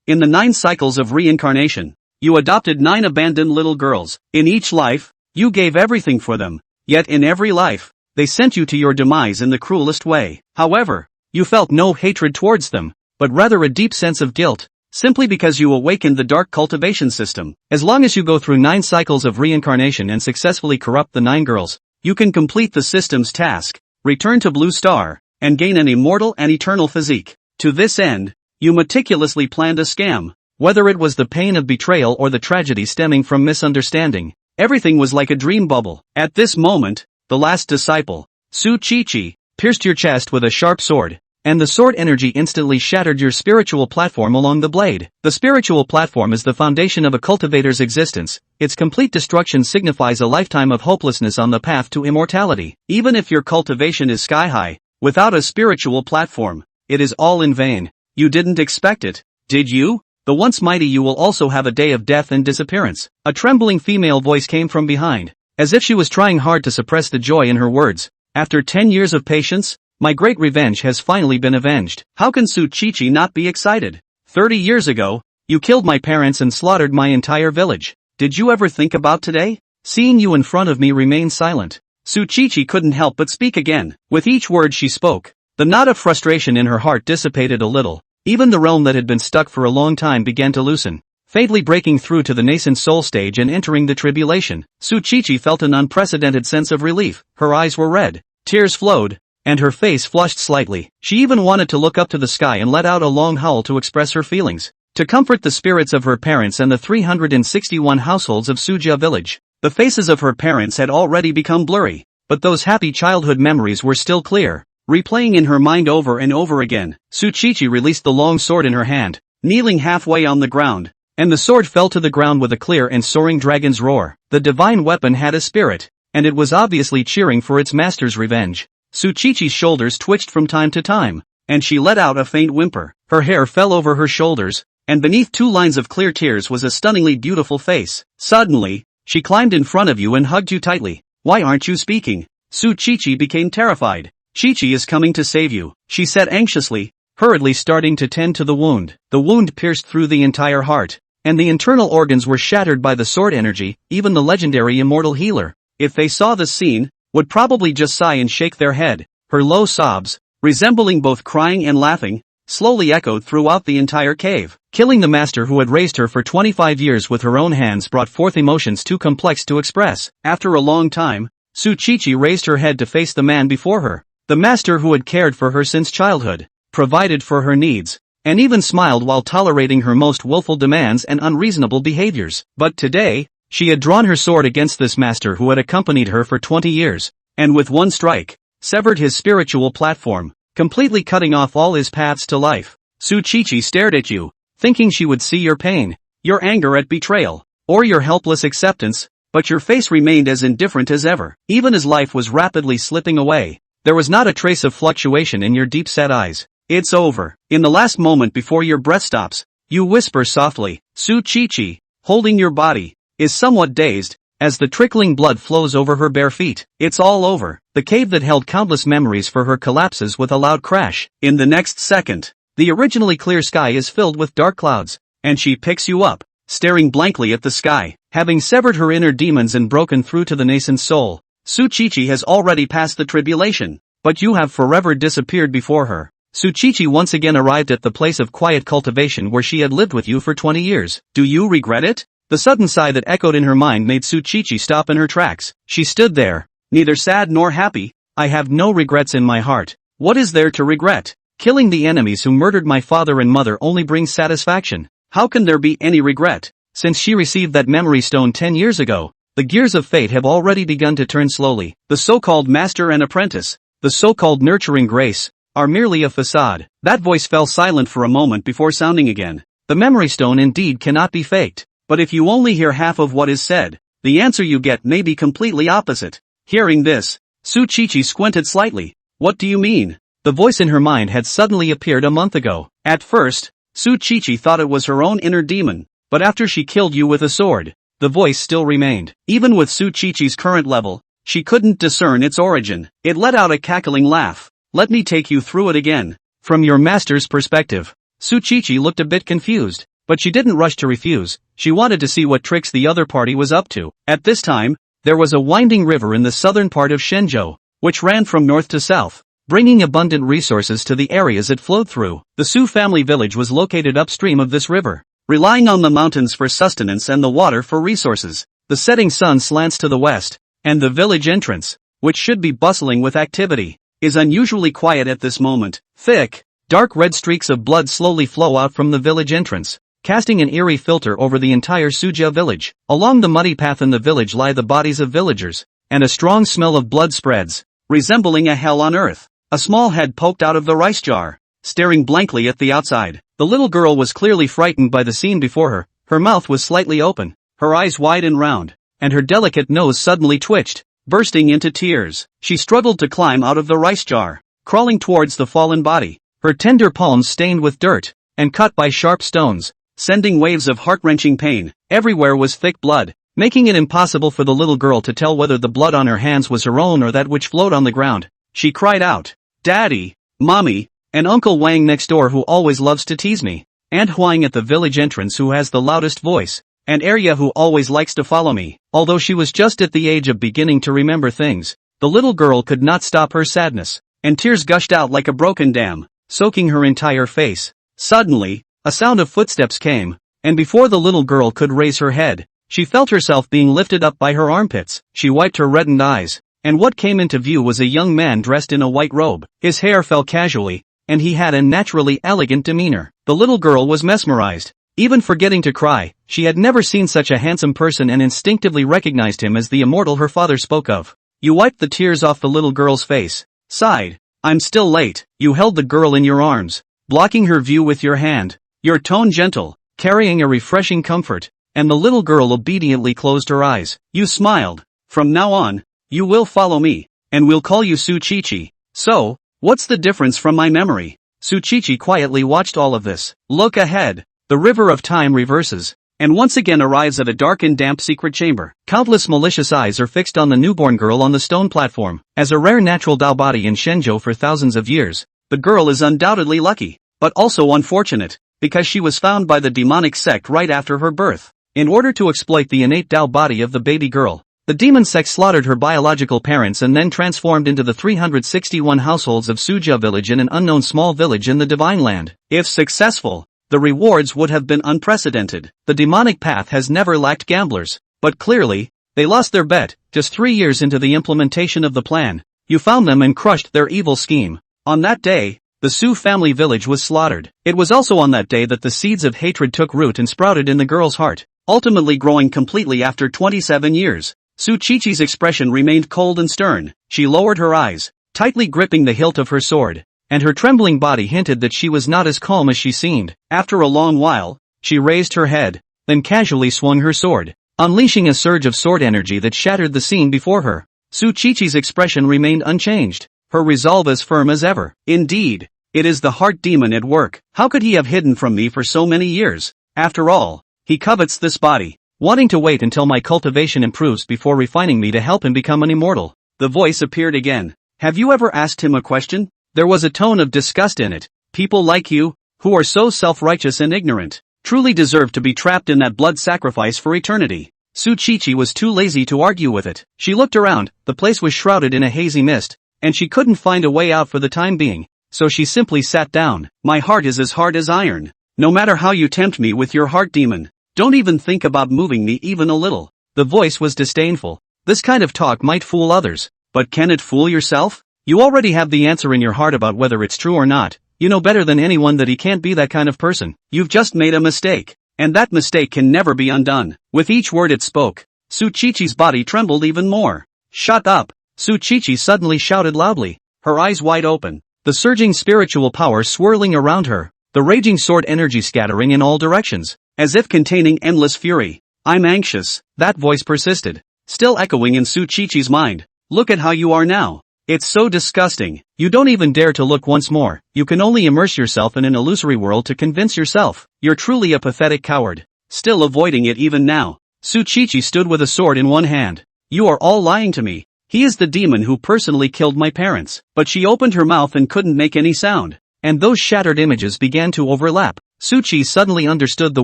In the 9 cycles of reincarnation, you adopted 9 abandoned little girls. In each life, you gave everything for them. Yet in every life, they sent you to your demise in the cruelest way. However, you felt no hatred towards them, but rather a deep sense of guilt, simply because you awakened the dark cultivation system. As long as you go through 9 cycles of reincarnation and successfully corrupt the 9 girls, you can complete the system's task, return to Blue Star, and gain an immortal and eternal physique. To this end, you meticulously planned a scam. Whether it was the pain of betrayal or the tragedy stemming from misunderstanding, everything was like a dream bubble. At this moment, the last disciple, Su Chi-Chi, pierced your chest with a sharp sword, and the sword energy instantly shattered your spiritual platform along the blade. The spiritual platform is the foundation of a cultivator's existence. Its complete destruction signifies a lifetime of hopelessness on the path to immortality. Even if your cultivation is sky high, without a spiritual platform, it is all in vain. You didn't expect it, did you? The once mighty you will also have a day of death and disappearance. A trembling female voice came from behind, as if she was trying hard to suppress the joy in her words. After 10 years of patience, my great revenge has finally been avenged. How can Su Chi-Chi not be excited? 30 years ago, you killed my parents and slaughtered my entire village. Did you ever think about today? Seeing you in front of me remain silent. Su Chi-Chi couldn't help but speak again. With each word she spoke, the knot of frustration in her heart dissipated a little. Even the realm that had been stuck for a long time began to loosen, fatally breaking through to the nascent soul stage and entering the tribulation. Su Chi-Chi felt an unprecedented sense of relief. Her eyes were red, tears flowed, and her face flushed slightly. She even wanted to look up to the sky and let out a long howl to express her feelings, to comfort the spirits of her parents and the 361 households of Suja village. The faces of her parents had already become blurry, but those happy childhood memories were still clear, replaying in her mind over and over again. Su Chi-Chi released the long sword in her hand, kneeling halfway on the ground, and the sword fell to the ground with a clear and soaring dragon's roar. The divine weapon had a spirit, and it was obviously cheering for its master's revenge. Su Chi-Chi's shoulders twitched from time to time, and she let out a faint whimper. Her hair fell over her shoulders, and beneath 2 lines of clear tears was a stunningly beautiful face. Suddenly, she climbed in front of you and hugged you tightly. Why aren't you speaking? Su Chi-Chi became terrified. Chi-Chi is coming to save you, she said anxiously, hurriedly starting to tend to the wound. The wound pierced through the entire heart, and the internal organs were shattered by the sword energy. Even the legendary immortal healer, if they saw the scene, would probably just sigh and shake their head. Her low sobs, resembling both crying and laughing, slowly echoed throughout the entire cave. Killing the master who had raised her for 25 years with her own hands brought forth emotions too complex to express. After a long time, Su Chi-Chi raised her head to face the man before her. The master who had cared for her since childhood, provided for her needs, and even smiled while tolerating her most willful demands and unreasonable behaviors. But today, she had drawn her sword against this master who had accompanied her for 20 years, and with one strike, severed his spiritual platform, completely cutting off all his paths to life. Su Chi-Chi stared at you, thinking she would see your pain, your anger at betrayal, or your helpless acceptance, but your face remained as indifferent as ever. Even as life was rapidly slipping away, there was not a trace of fluctuation in your deep-set eyes. It's over. In the last moment before your breath stops, you whisper softly. Su Chi-Chi, holding your body, is somewhat dazed, as the trickling blood flows over her bare feet. It's all over. The cave that held countless memories for her collapses with a loud crash. In the next second, the originally clear sky is filled with dark clouds, and she picks you up, staring blankly at the sky. Having severed her inner demons and broken through to the nascent soul, Su Chi-Chi has already passed the tribulation, but you have forever disappeared before her. Su Chi-Chi once again arrived at the place of quiet cultivation where she had lived with you for 20 years. Do you regret it? The sudden sigh that echoed in her mind made Su Chi-Chi stop in her tracks. She stood there, neither sad nor happy. I have no regrets in my heart. What is there to regret? Killing the enemies who murdered my father and mother only brings satisfaction. How can there be any regret? Since she received that memory stone 10 years ago, the gears of fate have already begun to turn slowly. The so-called master and apprentice, the so-called nurturing grace, are merely a facade. That voice fell silent for a moment before sounding again. The memory stone indeed cannot be faked, but if you only hear half of what is said, the answer you get may be completely opposite. Hearing this, Su Chi-Chi squinted slightly. What do you mean? The voice in her mind had suddenly appeared a month ago. At first, Su Chi-Chi thought it was her own inner demon, but after she killed you with a sword, the voice still remained. Even with Su Chi-Chi's current level, she couldn't discern its origin. It let out a cackling laugh. Let me take you through it again. From your master's perspective. Su Chi-Chi looked a bit confused. But she didn't rush to refuse, she wanted to see what tricks the other party was up to. At this time, there was a winding river in the southern part of Shenzhou, which ran from north to south, bringing abundant resources to the areas it flowed through. The Su family village was located upstream of this river, relying on the mountains for sustenance and the water for resources. The setting sun slants to the west, and the village entrance, which should be bustling with activity, is unusually quiet at this moment. Thick, dark red streaks of blood slowly flow out from the village entrance, casting an eerie filter over the entire Sujia village. Along the muddy path in the village lie the bodies of villagers, and a strong smell of blood spreads, resembling a hell on earth. A small head poked out of the rice jar, staring blankly at the outside. The little girl was clearly frightened by the scene before her. Her mouth was slightly open, her eyes wide and round, and her delicate nose suddenly twitched, bursting into tears. She struggled to climb out of the rice jar, crawling towards the fallen body, her tender palms stained with dirt, and cut by sharp stones, sending waves of heart-wrenching pain. Everywhere was thick blood, making it impossible for the little girl to tell whether the blood on her hands was her own or that which flowed on the ground. She cried out, "Daddy, Mommy, and Uncle Wang next door who always loves to tease me, Aunt Huang at the village entrance who has the loudest voice, and Arya who always likes to follow me." Although she was just at the age of beginning to remember things, the little girl could not stop her sadness, and tears gushed out like a broken dam, soaking her entire face. Suddenly, a sound of footsteps came, and before the little girl could raise her head, she felt herself being lifted up by her armpits. She wiped her reddened eyes, and what came into view was a young man dressed in a white robe. His hair fell casually, and he had a naturally elegant demeanor. The little girl was mesmerized. Even forgetting to cry, she had never seen such a handsome person and instinctively recognized him as the immortal her father spoke of. You wiped the tears off the little girl's face, sighed, "I'm still late." You held the girl in your arms, blocking her view with your hand, your tone gentle, carrying a refreshing comfort, and the little girl obediently closed her eyes. You smiled. "From now on, you will follow me, and we'll call you Su Chichi." "So, what's the difference from my memory?" Su Chichi quietly watched all of this. Look ahead. The river of time reverses, and once again arrives at a dark and damp secret chamber. Countless malicious eyes are fixed on the newborn girl on the stone platform. As a rare natural Dao body in Shenzhou for thousands of years, the girl is undoubtedly lucky, but also unfortunate, because she was found by the demonic sect right after her birth. In order to exploit the innate Dao body of the baby girl, the demon sect slaughtered her biological parents and then transformed into the 361 households of Sujia village in an unknown small village in the Divine Land. If successful, the rewards would have been unprecedented. The demonic path has never lacked gamblers, but clearly, they lost their bet. Just 3 years into the implementation of the plan, you found them and crushed their evil scheme. On that day, the Su family village was slaughtered. It was also on that day that the seeds of hatred took root and sprouted in the girl's heart, ultimately growing completely after 27 years. Su Chichi's expression remained cold and stern. She lowered her eyes, tightly gripping the hilt of her sword, and her trembling body hinted that she was not as calm as she seemed. After a long while, she raised her head, then casually swung her sword, unleashing a surge of sword energy that shattered the scene before her. Su Chichi's expression remained unchanged, her resolve as firm as ever. Indeed, it is the heart demon at work. How could he have hidden from me for so many years? After all, he covets this body, wanting to wait until my cultivation improves before refining me to help him become an immortal. The voice appeared again. Have you ever asked him a question? There was a tone of disgust in it. People like you, who are so self-righteous and ignorant, truly deserve to be trapped in that blood sacrifice for eternity. Su Chichi was too lazy to argue with it. She looked around, the place was shrouded in a hazy mist, and she couldn't find a way out for the time being, so she simply sat down. My heart is as hard as iron. No matter how you tempt me with your heart demon, don't even think about moving me even a little. The voice was disdainful. This kind of talk might fool others, but can it fool yourself? You already have the answer in your heart about whether it's true or not. You know better than anyone that he can't be that kind of person. You've just made a mistake, and that mistake can never be undone. With each word it spoke, Su Chichi's body trembled even more. Shut up! Su Chichi suddenly shouted loudly, her eyes wide open, the surging spiritual power swirling around her, the raging sword energy scattering in all directions, as if containing endless fury. I'm anxious, that voice persisted, still echoing in Su Chichi's mind. Look at how you are now. It's so disgusting. You don't even dare to look once more. You can only immerse yourself in an illusory world to convince yourself. You're truly a pathetic coward. Still avoiding it even now. Su Chichi stood with a sword in one hand. You are all lying to me. He is the demon who personally killed my parents. But she opened her mouth and couldn't make any sound. And those shattered images began to overlap. Suchi suddenly understood the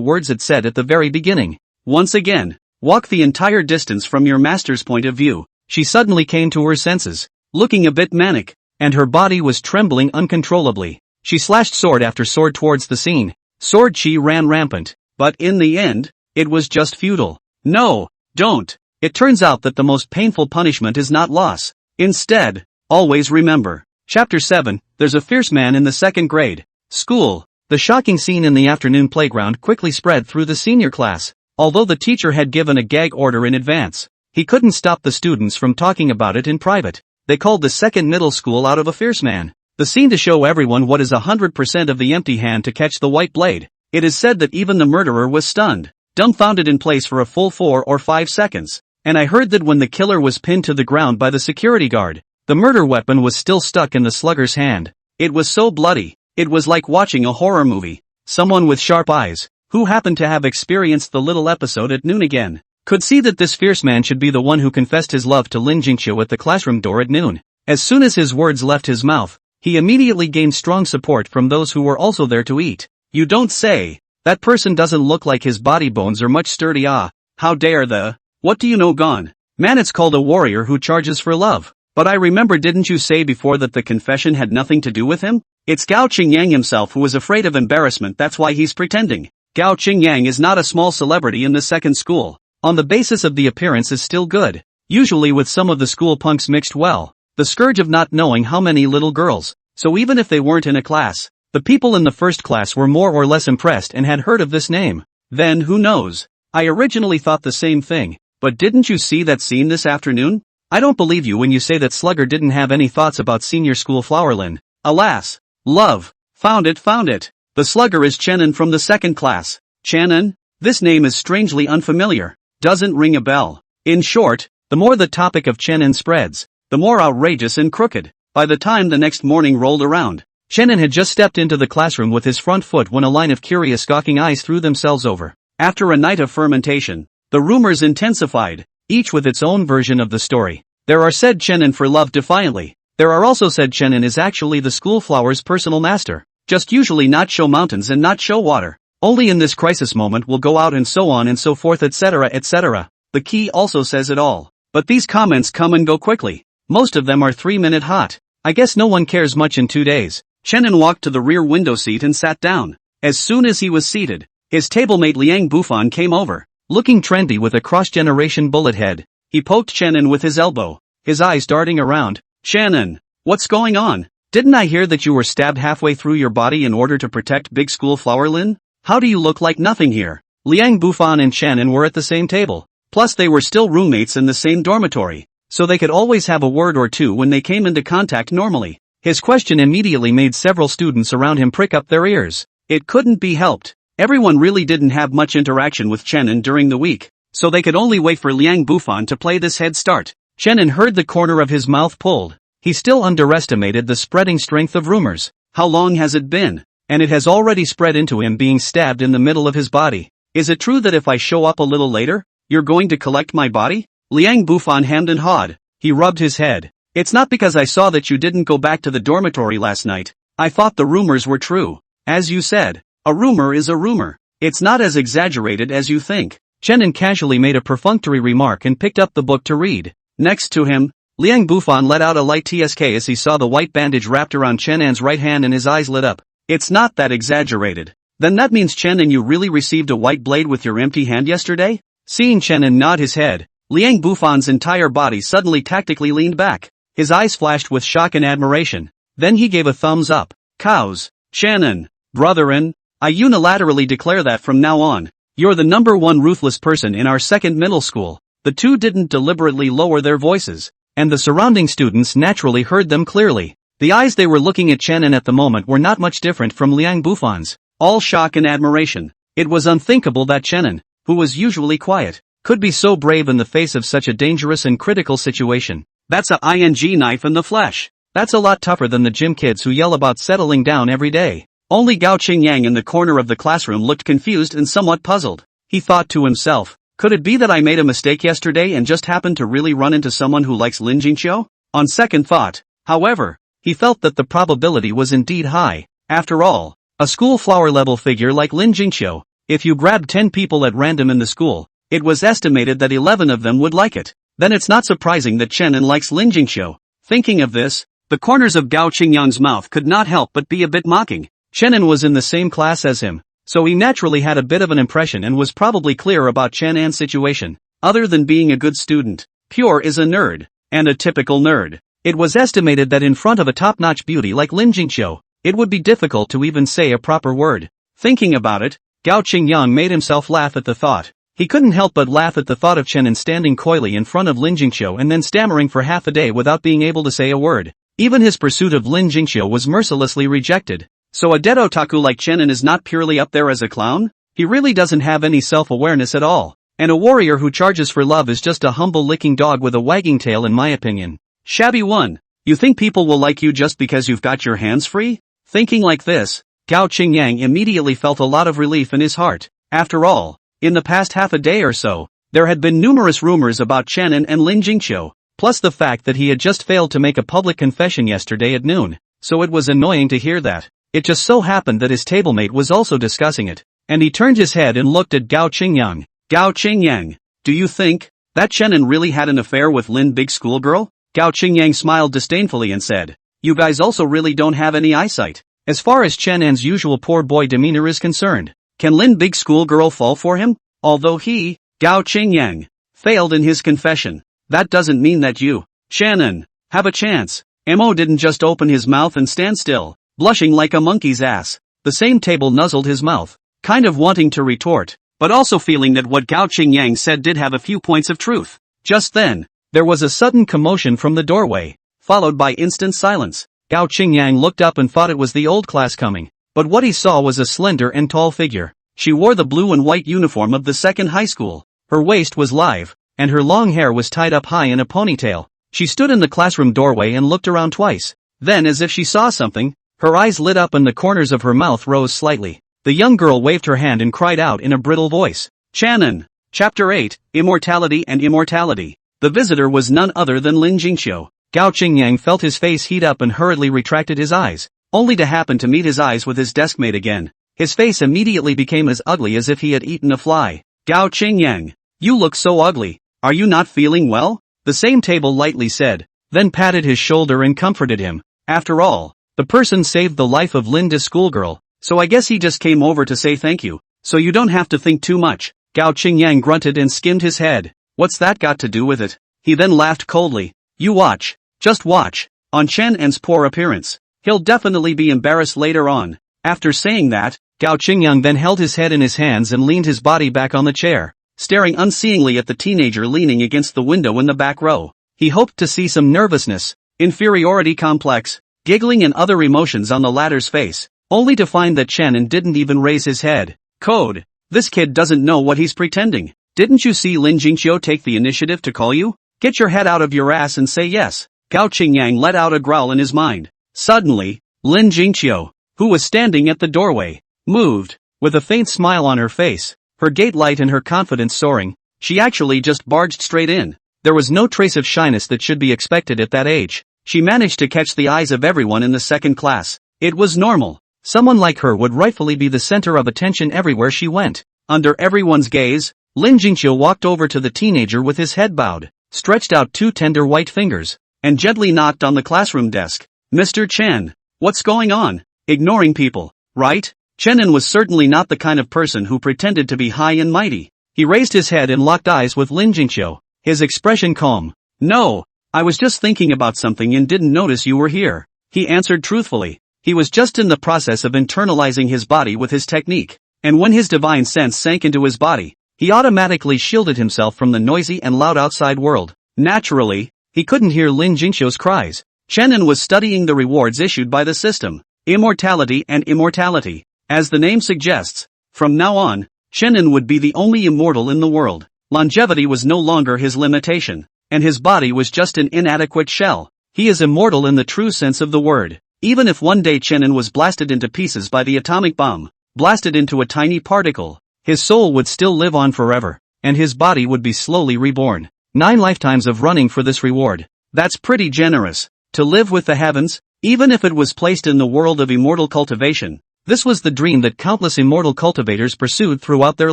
words it said at the very beginning. Once again, walk the entire distance from your master's point of view. She suddenly came to her senses, looking a bit manic, and her body was trembling uncontrollably. She slashed sword after sword towards the scene. Sword chi ran rampant. But in the end, it was just futile. No, don't. It turns out that the most painful punishment is not loss. Instead, always remember. Chapter 7, There's a Fierce Man in the Second Grade. School. The shocking scene in the afternoon playground quickly spread through the senior class. Although the teacher had given a gag order in advance, he couldn't stop the students from talking about it in private. They called the second middle school out of a fierce man. The scene to show everyone what is 100% of the empty hand to catch the white blade. It is said that even the murderer was stunned, dumbfounded in place for a full 4 or 5 seconds. And I heard that when the killer was pinned to the ground by the security guard, the murder weapon was still stuck in the slugger's hand. It was so bloody, it was like watching a horror movie. Someone with sharp eyes, who happened to have experienced the little episode at noon again, could see that this fierce man should be the one who confessed his love to Lin Jingqiu at the classroom door at noon. As soon as his words left his mouth, he immediately gained strong support from those who were also there to eat. You don't say. That person doesn't look like his body bones are much sturdy. How dare the... What do you know gone? Man, it's called a warrior who charges for love. But I remember, didn't you say before that the confession had nothing to do with him? It's Gao Qingyang himself who is afraid of embarrassment, that's why he's pretending. Gao Qingyang is not a small celebrity in the second school. On the basis of the appearance is still good. Usually with some of the school punks mixed well. The scourge of not knowing how many little girls. So even if they weren't in a class, the people in the first class were more or less impressed and had heard of this name. Then who knows? I originally thought the same thing. But didn't you see that scene this afternoon? I don't believe you when you say that Slugger didn't have any thoughts about senior school Flowerlin. Alas. Love. Found it. The Slugger is Chenin from the second class. Chenin? This name is strangely unfamiliar. Doesn't ring a bell. In short, the more the topic of Chenin spreads, the more outrageous and crooked. By the time the next morning rolled around, Chenin had just stepped into the classroom with his front foot when a line of curious gawking eyes threw themselves over. After a night of fermentation, the rumors intensified, each with its own version of the story. There are said Chenin for love defiantly. There are also said Chenin is actually the school flower's personal master. Just usually not show mountains and not show water. Only in this crisis moment will go out and so on and so forth, etc. etc. The key also says it all. But these comments come and go quickly. Most of them are 3-minute hot. I guess no one cares much in 2 days. Chenin walked to the rear window seat and sat down. As soon as he was seated, his tablemate Liang Bufan came over. Looking trendy with a cross-generation bullet head, he poked Chenin with his elbow, his eyes darting around. Chenin, what's going on? Didn't I hear that you were stabbed halfway through your body in order to protect Big School Flowerlin? How do you look like nothing here? Liang Bufan and Chenin were at the same table. Plus they were still roommates in the same dormitory, so they could always have a word or two when they came into contact normally. His question immediately made several students around him prick up their ears. It couldn't be helped. Everyone really didn't have much interaction with Chenin during the week, so they could only wait for Liang Bufan to play this head start. Chenin heard the corner of his mouth pulled. He still underestimated the spreading strength of rumors. How long has it been? And it has already spread into him being stabbed in the middle of his body. Is it true that if I show up a little later, you're going to collect my body? Liang Bufan hemmed and hawed. He rubbed his head. It's not because I saw that you didn't go back to the dormitory last night. I thought the rumors were true. As you said, a rumor is a rumor. It's not as exaggerated as you think. Chenin casually made a perfunctory remark and picked up the book to read. Next to him, Liang Bufan let out a light tsk as he saw the white bandage wrapped around Chenin's right hand and his eyes lit up. It's not that exaggerated. Then that means Chenin, you really received a white blade with your empty hand yesterday? Seeing Chenin nod his head, Liang Bufan's entire body suddenly tactically leaned back. His eyes flashed with shock and admiration. Then he gave a thumbs up. Cows. Chenin. Brotherin. I unilaterally declare that from now on, you're the #1 ruthless person in our second middle school. The two didn't deliberately lower their voices, and the surrounding students naturally heard them clearly. The eyes they were looking at Chenin at the moment were not much different from Liang Bufan's. All shock and admiration. It was unthinkable that Chenin, who was usually quiet, could be so brave in the face of such a dangerous and critical situation. That's a ing knife in the flesh. That's a lot tougher than the gym kids who yell about settling down every day. Only Gao Qingyang in the corner of the classroom looked confused and somewhat puzzled. He thought to himself, could it be that I made a mistake yesterday and just happened to really run into someone who likes Lin Jingqiu? On second thought, however, he felt that the probability was indeed high. After all, A school flower level figure like Lin Jingqiu. If you grabbed 10 people at random in the school, it was estimated that 11 of them would like it. Then it's not surprising that Chenin likes Lin Jingqiu. Thinking of this, the corners of Gao Qingyang's mouth could not help but be a bit mocking. Chenin was in the same class as him, so he naturally had a bit of an impression and was probably clear about Chenan's situation. Other than being a good student, Pure is a nerd, and a typical nerd. It was estimated that in front of a top-notch beauty like Lin Jingqiu, it would be difficult to even say a proper word. Thinking about it, Gao Qingyang made himself laugh at the thought. He couldn't help but laugh at the thought of Chenin standing coyly in front of Lin Jingqiu and then stammering for half a day without being able to say a word. Even his pursuit of Lin Jingqiu was mercilessly rejected. So a dead otaku like Chenin is not purely up there as a clown? He really doesn't have any self-awareness at all. And a warrior who charges for love is just a humble licking dog with a wagging tail in my opinion. Shabby one. You think people will like you just because you've got your hands free? Thinking like this, Gao Qingyang immediately felt a lot of relief in his heart. After all, in the past half a day or so, there had been numerous rumors about Chenin and Lin Jingqiu, plus the fact that he had just failed to make a public confession yesterday at noon, so it was annoying to hear that. It just so happened that his tablemate was also discussing it, and he turned his head and looked at Gao Qingyang. Gao Qingyang, do you think that Chenin really had an affair with Lin Big Schoolgirl? Gao Qingyang smiled disdainfully and said, you guys also really don't have any eyesight. As far as Chenan's usual poor boy demeanor is concerned, can Lin Big Schoolgirl fall for him? Although he, Gao Qingyang, failed in his confession, that doesn't mean that you, Chenin, have a chance. Mo didn't just open his mouth and stand still, blushing like a monkey's ass. The same table nuzzled his mouth, kind of wanting to retort, but also feeling that what Gao Qingyang said did have a few points of truth. Just then, there was a sudden commotion from the doorway, followed by instant silence. Gao Qingyang looked up and thought it was the old class coming, but what he saw was a slender and tall figure. She wore the blue and white uniform of the second high school. Her waist was live, and her long hair was tied up high in a ponytail. She stood in the classroom doorway and looked around twice. Then, as if she saw something, her eyes lit up and the corners of her mouth rose slightly. The young girl waved her hand and cried out in a brittle voice. Chenin. Chapter 8, Immortality and Immortality. The visitor was none other than Lin Jingqiu. Gao Qingyang felt his face heat up and hurriedly retracted his eyes, only to happen to meet his eyes with his deskmate again. His face immediately became as ugly as if he had eaten a fly. Gao Qingyang, you look so ugly. Are you not feeling well? The same table lightly said, then patted his shoulder and comforted him. After all, the person saved the life of Linda's schoolgirl, so I guess he just came over to say thank you, so you don't have to think too much. Gao Qingyang grunted and skimmed his head. What's that got to do with it? He then laughed coldly. You watch. Just watch. On Chen's poor appearance. He'll definitely be embarrassed later on. After saying that, Gao Qingyang then held his head in his hands and leaned his body back on the chair, staring unseeingly at the teenager leaning against the window in the back row. He hoped to see some nervousness, inferiority complex, giggling and other emotions on the latter's face, only to find that Chenin didn't even raise his head. Code. This kid doesn't know what he's pretending. Didn't you see Lin Jingqiu take the initiative to call you? Get your head out of your ass and say yes. Gao Qingyang let out a growl in his mind. Suddenly, Lin Jingqiu, who was standing at the doorway, moved. With a faint smile on her face, her gait light and her confidence soaring, she actually just barged straight in. There was no trace of shyness that should be expected at that age. She managed to catch the eyes of everyone in the second class. It was normal. Someone like her would rightfully be the center of attention everywhere she went. Under everyone's gaze, Lin Jingqiu walked over to the teenager with his head bowed, stretched out two tender white fingers, and gently knocked on the classroom desk. Mr. Chen, what's going on? Ignoring people, right? Chenin was certainly not the kind of person who pretended to be high and mighty. He raised his head and locked eyes with Lin Jingqiu, his expression calm. No, I was just thinking about something and didn't notice you were here, he answered truthfully. He was just in the process of internalizing his body with his technique, and when his divine sense sank into his body, he automatically shielded himself from the noisy and loud outside world. Naturally, he couldn't hear Lin Jingqiu's cries. Chenin was studying the rewards issued by the system, immortality and immortality. As the name suggests, from now on, Chenin would be the only immortal in the world. Longevity was no longer his limitation, and his body was just an inadequate shell. He is immortal in the true sense of the word. Even if one day Chenin was blasted into pieces by the atomic bomb, blasted into a tiny particle, his soul would still live on forever, and his body would be slowly reborn. 9 lifetimes of running for this reward. That's pretty generous. To live with the heavens, even if it was placed in the world of immortal cultivation, This was the dream that countless immortal cultivators pursued throughout their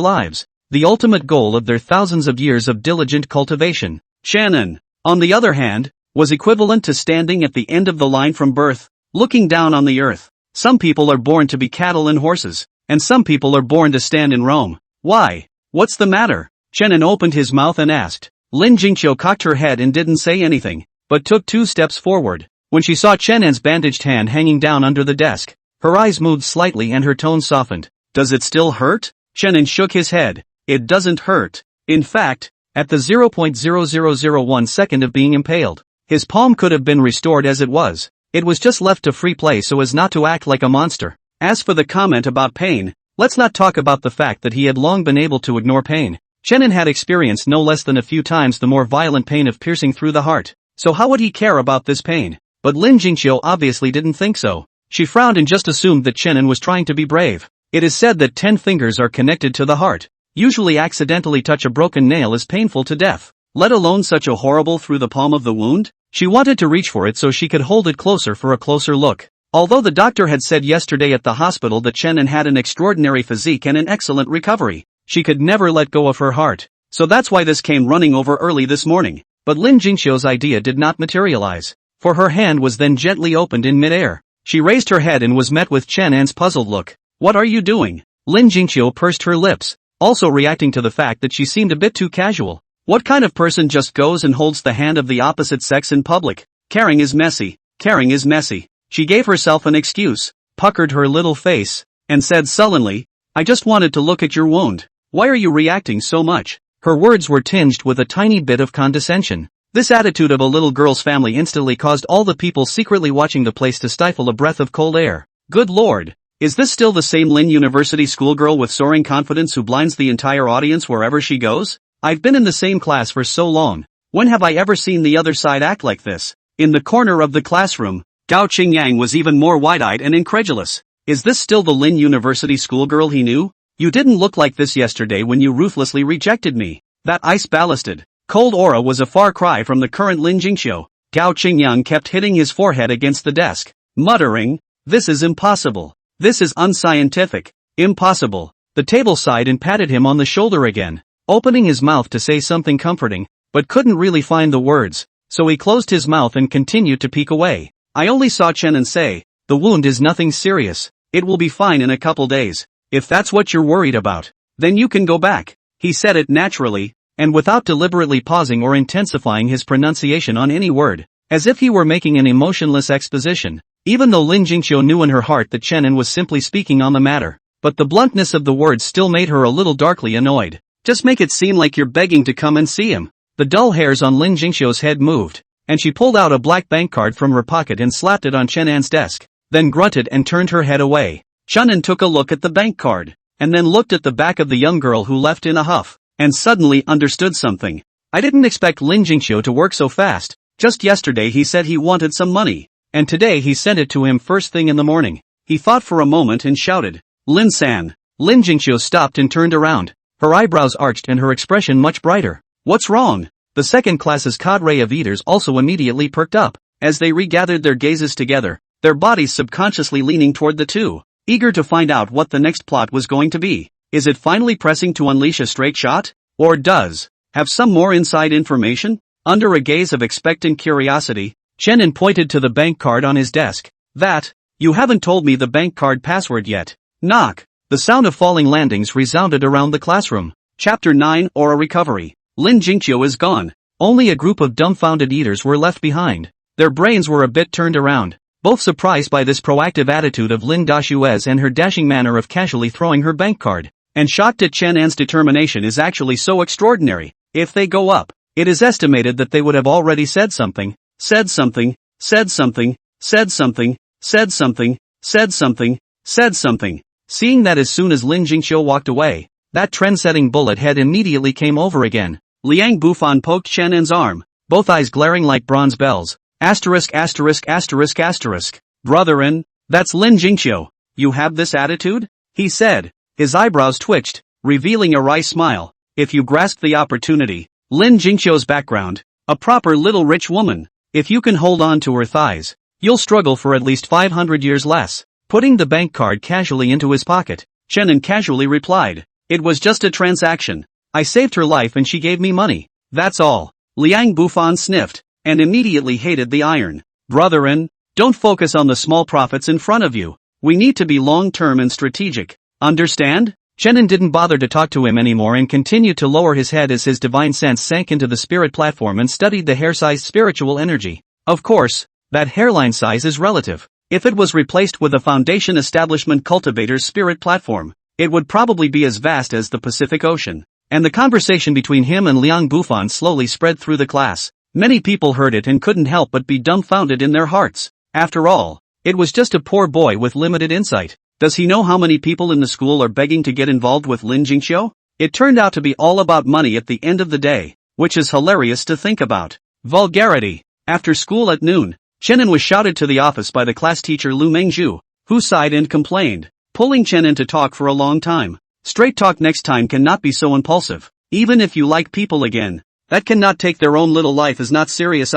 lives, the ultimate goal of their thousands of years of diligent cultivation. Shannon, on the other hand, was equivalent to standing at the end of the line from birth, looking down on the earth. Some people are born to be cattle and horses, and some people are born to stand in Rome. Why? What's the matter? Shannon opened his mouth and asked. Lin Jingqiu cocked her head and didn't say anything, but took 2 steps forward. When she saw Shannon's bandaged hand hanging down under the desk, her eyes moved slightly and her tone softened. Does it still hurt? Shannon shook his head. It doesn't hurt. In fact, at the 0.0001 second of being impaled, his palm could have been restored as it was. It was just left to free play so as not to act like a monster. As for the comment about pain, let's not talk about the fact that he had long been able to ignore pain. Shannon had experienced no less than a few times the more violent pain of piercing through the heart. So how would he care about this pain? But Lin Jingqiu obviously didn't think so. She frowned and just assumed that Shannon was trying to be brave. It is said that 10 fingers are connected to the heart. Usually accidentally touch a broken nail is painful to death, let alone such a horrible through the palm of the wound. She wanted to reach for it so she could hold it closer for a closer look. Although the doctor had said yesterday at the hospital that Shannon had an extraordinary physique and an excellent recovery, she could never let go of her heart. So that's why this came running over early this morning. But Lin Jingqiu's idea did not materialize, for her hand was then gently opened in midair. She raised her head and was met with Shannon's puzzled look. What are you doing? Lin Jingqiu pursed her lips, also reacting to the fact that she seemed a bit too casual. What kind of person just goes and holds the hand of the opposite sex in public? Caring is messy. Caring is messy. She gave herself an excuse, puckered her little face, and said sullenly, I just wanted to look at your wound. Why are you reacting so much? Her words were tinged with a tiny bit of condescension. This attitude of a little girl's family instantly caused all the people secretly watching the place to stifle a breath of cold air. Good lord. Is this still the same Lin University schoolgirl with soaring confidence who blinds the entire audience wherever she goes? I've been in the same class for so long. When have I ever seen the other side act like this? In the corner of the classroom, Gao Qingyang was even more wide-eyed and incredulous. Is this still the Lin University schoolgirl he knew? You didn't look like this yesterday when you ruthlessly rejected me. That ice-ballasted, cold aura was a far cry from the current Lin Jingqiu. Gao Qingyang kept hitting his forehead against the desk, muttering, This is impossible. This is unscientific. Impossible. The table sighed and patted him on the shoulder again, opening his mouth to say something comforting, but couldn't really find the words, so he closed his mouth and continued to peek away. I only saw Shannon say, the wound is nothing serious. It will be fine in a couple days. If that's what you're worried about, then you can go back. He said it naturally, and without deliberately pausing or intensifying his pronunciation on any word, as if he were making an emotionless exposition. Even though Lin Jingqiu knew in her heart that Shannon was simply speaking on the matter, but the bluntness of the words still made her a little darkly annoyed. Just make it seem like you're begging to come and see him. The dull hairs on Lin Jingqiu's head moved, and she pulled out a black bank card from her pocket and slapped it on Shannon's desk, then grunted and turned her head away. Shannon took a look at the bank card, and then looked at the back of the young girl who left in a huff, and suddenly understood something. I didn't expect Lin Jingqiu to work so fast. Just yesterday he said he wanted some money, and today he sent it to him first thing in the morning. He thought for a moment and shouted, Lin-san. Lin Jingqiu stopped and turned around, her eyebrows arched and her expression much brighter. What's wrong? The second class's cadre of eaters also immediately perked up, as they regathered their gazes together, their bodies subconsciously leaning toward the two, eager to find out what the next plot was going to be. Is it finally pressing to unleash a straight shot? Or does have some more inside information? Under a gaze of expectant curiosity, Shannon pointed to the bank card on his desk. That, you haven't told me the bank card password yet. Knock. The sound of falling landings resounded around the classroom. Chapter 9 Aura Recovery. Lin Jingqiu is gone. Only a group of dumbfounded eaters were left behind. Their brains were a bit turned around, both surprised by this proactive attitude of Lin Dashuez and her dashing manner of casually throwing her bank card, and shocked at Shannon's determination is actually so extraordinary. If they go up, it is estimated that they would have already said something, said something, said something, said something, said something, said something, said something. Seeing that as soon as Lin Jingqiu walked away, that trend-setting bullet head immediately came over again. Liang Bufan poked Shannon's arm, both eyes glaring like bronze bells. Asterisk asterisk asterisk asterisk. Brotherin, that's Lin Jingqiu. You have this attitude? He said. His eyebrows twitched, revealing a wry smile. If you grasp the opportunity, Lin Jingqiu's background, a proper little rich woman. If you can hold on to her thighs, you'll struggle for at least 500 years less. putting the bank card casually into his pocket. Chenin casually replied. It was just a transaction. I saved her life and she gave me money. That's all. Liang Bufan sniffed, and immediately hated the iron. Brethren, don't focus on the small profits in front of you. We need to be long-term and strategic. Understand? Chenin didn't bother to talk to him anymore and continued to lower his head as his divine sense sank into the spirit platform and studied the hair-sized spiritual energy. Of course, that hairline size is relative. If it was replaced with a Foundation Establishment Cultivator's spirit platform, it would probably be as vast as the Pacific Ocean. And the conversation between him and Liang Bufan slowly spread through the class. Many people heard it and couldn't help but be dumbfounded in their hearts. After all, it was just a poor boy with limited insight. Does he know how many people in the school are begging to get involved with Lin Jingqiu? It turned out to be all about money at the end of the day, which is hilarious to think about. Vulgarity. After school at noon, Chenin was shouted to the office by the class teacher Lu Mengzhu, who sighed and complained, pulling Chenin to talk for a long time. Straight talk next time cannot be so impulsive. Even if you like people again, that cannot take their own little life is not serious.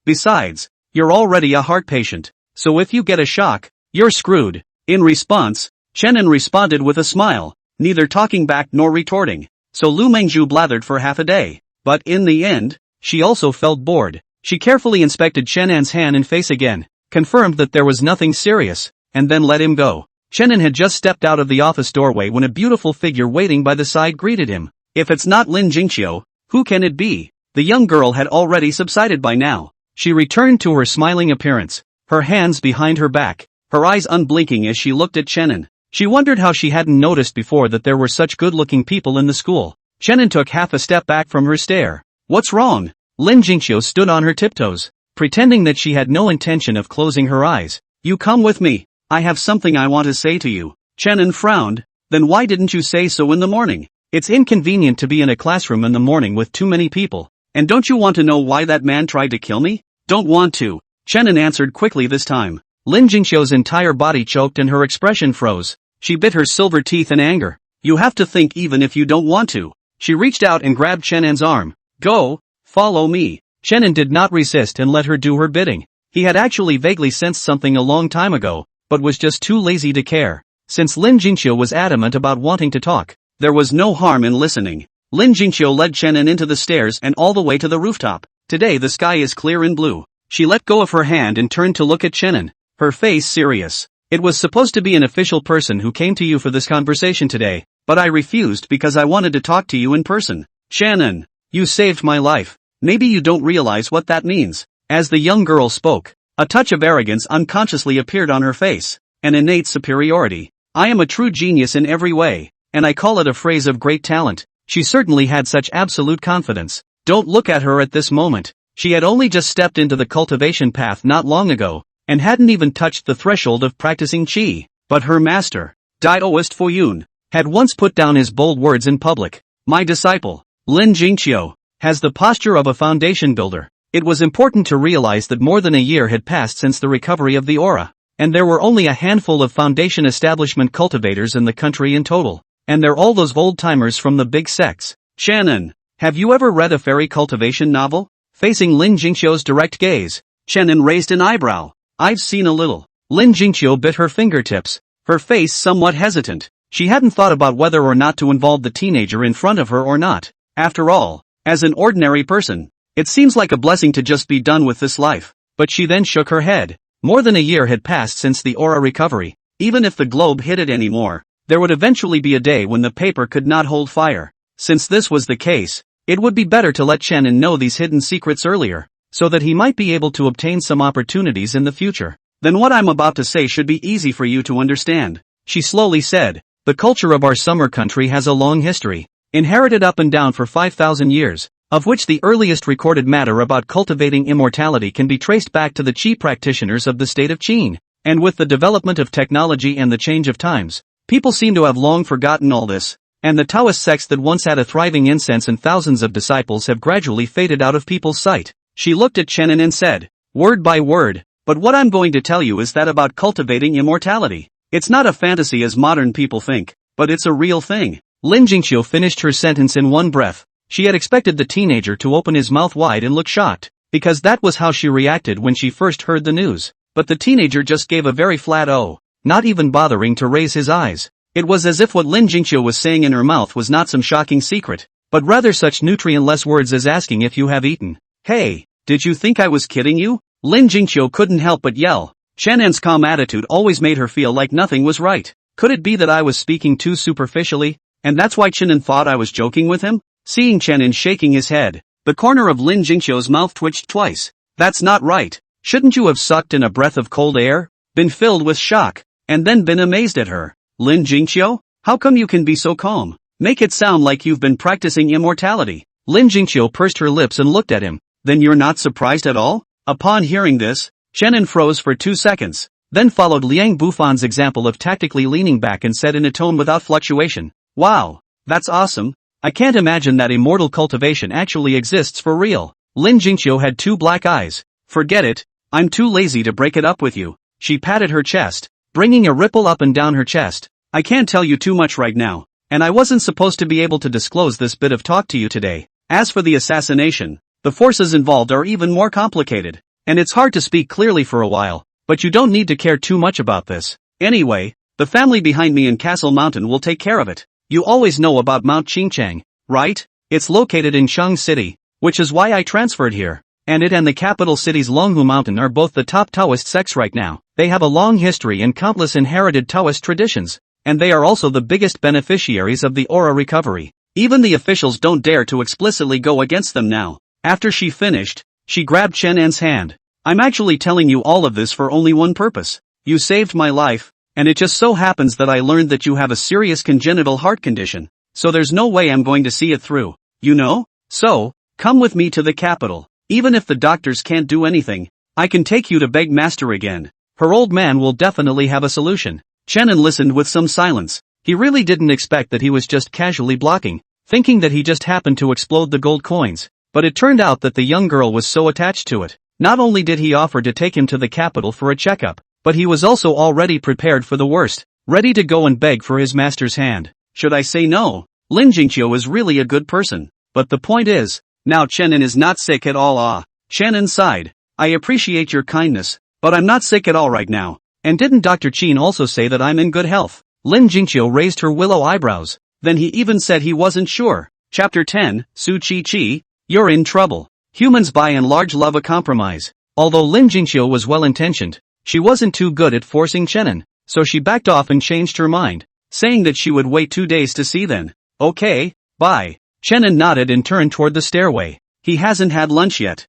Besides, you're already a heart patient, so if you get a shock, you're screwed. In response, Chenin responded with a smile, neither talking back nor retorting. So Lu Mengzhu blathered for half a day. But in the end, she also felt bored. She carefully inspected Chenin's hand and face again, confirmed that there was nothing serious, and then let him go. Chenin had just stepped out of the office doorway when a beautiful figure waiting by the side greeted him. If it's not Lin Jingqiu, who can it be? The young girl had already subsided by now. She returned to her smiling appearance, her hands behind her back, her eyes unblinking as she looked at Chenin. She wondered how she hadn't noticed before that there were such good-looking people in the school. Chenin took half a step back from her stare. What's wrong? Lin Jingqiu stood on her tiptoes, pretending that she had no intention of closing her eyes. You come with me. I have something I want to say to you. Chenin frowned. Then why didn't you say so in the morning? It's inconvenient to be in a classroom in the morning with too many people. And don't you want to know why that man tried to kill me? Don't want to. Chenin answered quickly this time. Lin Jingqiu's entire body choked and her expression froze. She bit her silver teeth in anger. You have to think even if you don't want to. She reached out and grabbed Chenin's arm. Go, follow me. Chenin did not resist and let her do her bidding. He had actually vaguely sensed something a long time ago, but was just too lazy to care. Since Lin Jingqiu was adamant about wanting to talk, there was no harm in listening. Lin Jingqiu led Chenin into the stairs and all the way to the rooftop. Today the sky is clear and blue. She let go of her hand and turned to look at Chenin, her face serious. It was supposed to be an official person who came to you for this conversation today, but I refused because I wanted to talk to you in person. Chenin, you saved my life. Maybe you don't realize what that means. As the young girl spoke, a touch of arrogance unconsciously appeared on her face, an innate superiority. I am a true genius in every way, and I call it a phrase of great talent. She certainly had such absolute confidence. Don't look at her at this moment. She had only just stepped into the cultivation path not long ago, and hadn't even touched the threshold of practicing qi. But her master, Daoist Fuyun, had once put down his bold words in public. My disciple, Lin Jingqiu, has the posture of a foundation builder. It was important to realize that more than a year had passed since the recovery of the aura, and there were only a handful of foundation establishment cultivators in the country in total, and they're all those old-timers from the big sects. Chenin, have you ever read a fairy cultivation novel? Facing Lin Jingqiu's direct gaze, Chenin raised an eyebrow. I've seen a little. Lin Jingqiu bit her fingertips, her face somewhat hesitant. She hadn't thought about whether or not to involve the teenager in front of her or not. After all, as an ordinary person, it seems like a blessing to just be done with this life. But she then shook her head. More than a year had passed since the aura recovery. Even if the globe hid it anymore, there would eventually be a day when the paper could not hold fire. Since this was the case, it would be better to let Chenin know these hidden secrets earlier, so that he might be able to obtain some opportunities in the future. Then what I'm about to say should be easy for you to understand, she slowly said. The culture of our summer country has a long history, inherited up and down for 5,000 years, of which the earliest recorded matter about cultivating immortality can be traced back to the Qi practitioners of the state of Qin. And with the development of technology and the change of times, people seem to have long forgotten all this, and the Taoist sects that once had a thriving incense and thousands of disciples have gradually faded out of people's sight. She looked at Chenin and said, word by word, but what I'm going to tell you is that about cultivating immortality. It's not a fantasy as modern people think, but it's a real thing. Lin Jingqiu finished her sentence in one breath. She had expected the teenager to open his mouth wide and look shocked, because that was how she reacted when she first heard the news. But the teenager just gave a very flat "oh." not even bothering to raise his eyes. It was as if what Lin Jingqiu was saying in her mouth was not some shocking secret, but rather such nutrient-less words as asking if you have eaten. Hey, did you think I was kidding you? Lin Jingqiu couldn't help but yell. Shannon's calm attitude always made her feel like nothing was right. Could it be that I was speaking too superficially, and that's why Qianan thought I was joking with him? Seeing Qianan shaking his head, the corner of Lin Jingqiu's mouth twitched twice. That's not right. Shouldn't you have sucked in a breath of cold air, been filled with shock, and then been amazed at her? Lin Jingqiu? How come you can be so calm? Make it sound like you've been practicing immortality. Lin Jingqiu pursed her lips and looked at him. Then you're not surprised at all? Upon hearing this, Qianan froze for 2 seconds, then followed Liang Bufan's example of tactically leaning back and said in a tone without fluctuation, "Wow, that's awesome. I can't imagine that immortal cultivation actually exists for real." Lin Jingqiu had 2 black eyes. Forget it, I'm too lazy to break it up with you. She patted her chest, bringing a ripple up and down her chest. I can't tell you too much right now, and I wasn't supposed to be able to disclose this bit of talk to you today. As for the assassination, the forces involved are even more complicated, and it's hard to speak clearly for a while, but you don't need to care too much about this. Anyway, the family behind me in Castle Mountain will take care of it. You always know about Mount Qingchang, right? It's located in Shang City, which is why I transferred here. And it and the capital city's Longhu Mountain are both the top Taoist sects right now. They have a long history and countless inherited Taoist traditions, and they are also the biggest beneficiaries of the aura recovery. Even the officials don't dare to explicitly go against them now. After she finished, she grabbed Qianan's hand. I'm actually telling you all of this for only one purpose. You saved my life, and it just so happens that I learned that you have a serious congenital heart condition, so there's no way I'm going to see it through, you know? So, come with me to the capital. Even if the doctors can't do anything, I can take you to beg master again. Her old man will definitely have a solution. Qianan listened with some silence. He really didn't expect that he was just casually blocking, thinking that he just happened to explode the gold coins. But it turned out that the young girl was so attached to it. Not only did he offer to take him to the capital for a checkup, but he was also already prepared for the worst, ready to go and beg for his master's hand. Should I say no? Lin Jingqiu is really a good person. But the point is, now Qianan is not sick at all. Qianan sighed. I appreciate your kindness, but I'm not sick at all right now. And didn't Dr. Qin also say that I'm in good health? Lin Jingqiu raised her willow eyebrows. Then he even said he wasn't sure. Chapter 10, Su Chi Chi, you're in trouble. Humans by and large love a compromise. Although Lin Jingqiu was well-intentioned, she wasn't too good at forcing Qianan, so she backed off and changed her mind, saying that she would wait 2 days to see then. Okay, bye. Qianan nodded and turned toward the stairway. He hasn't had lunch yet.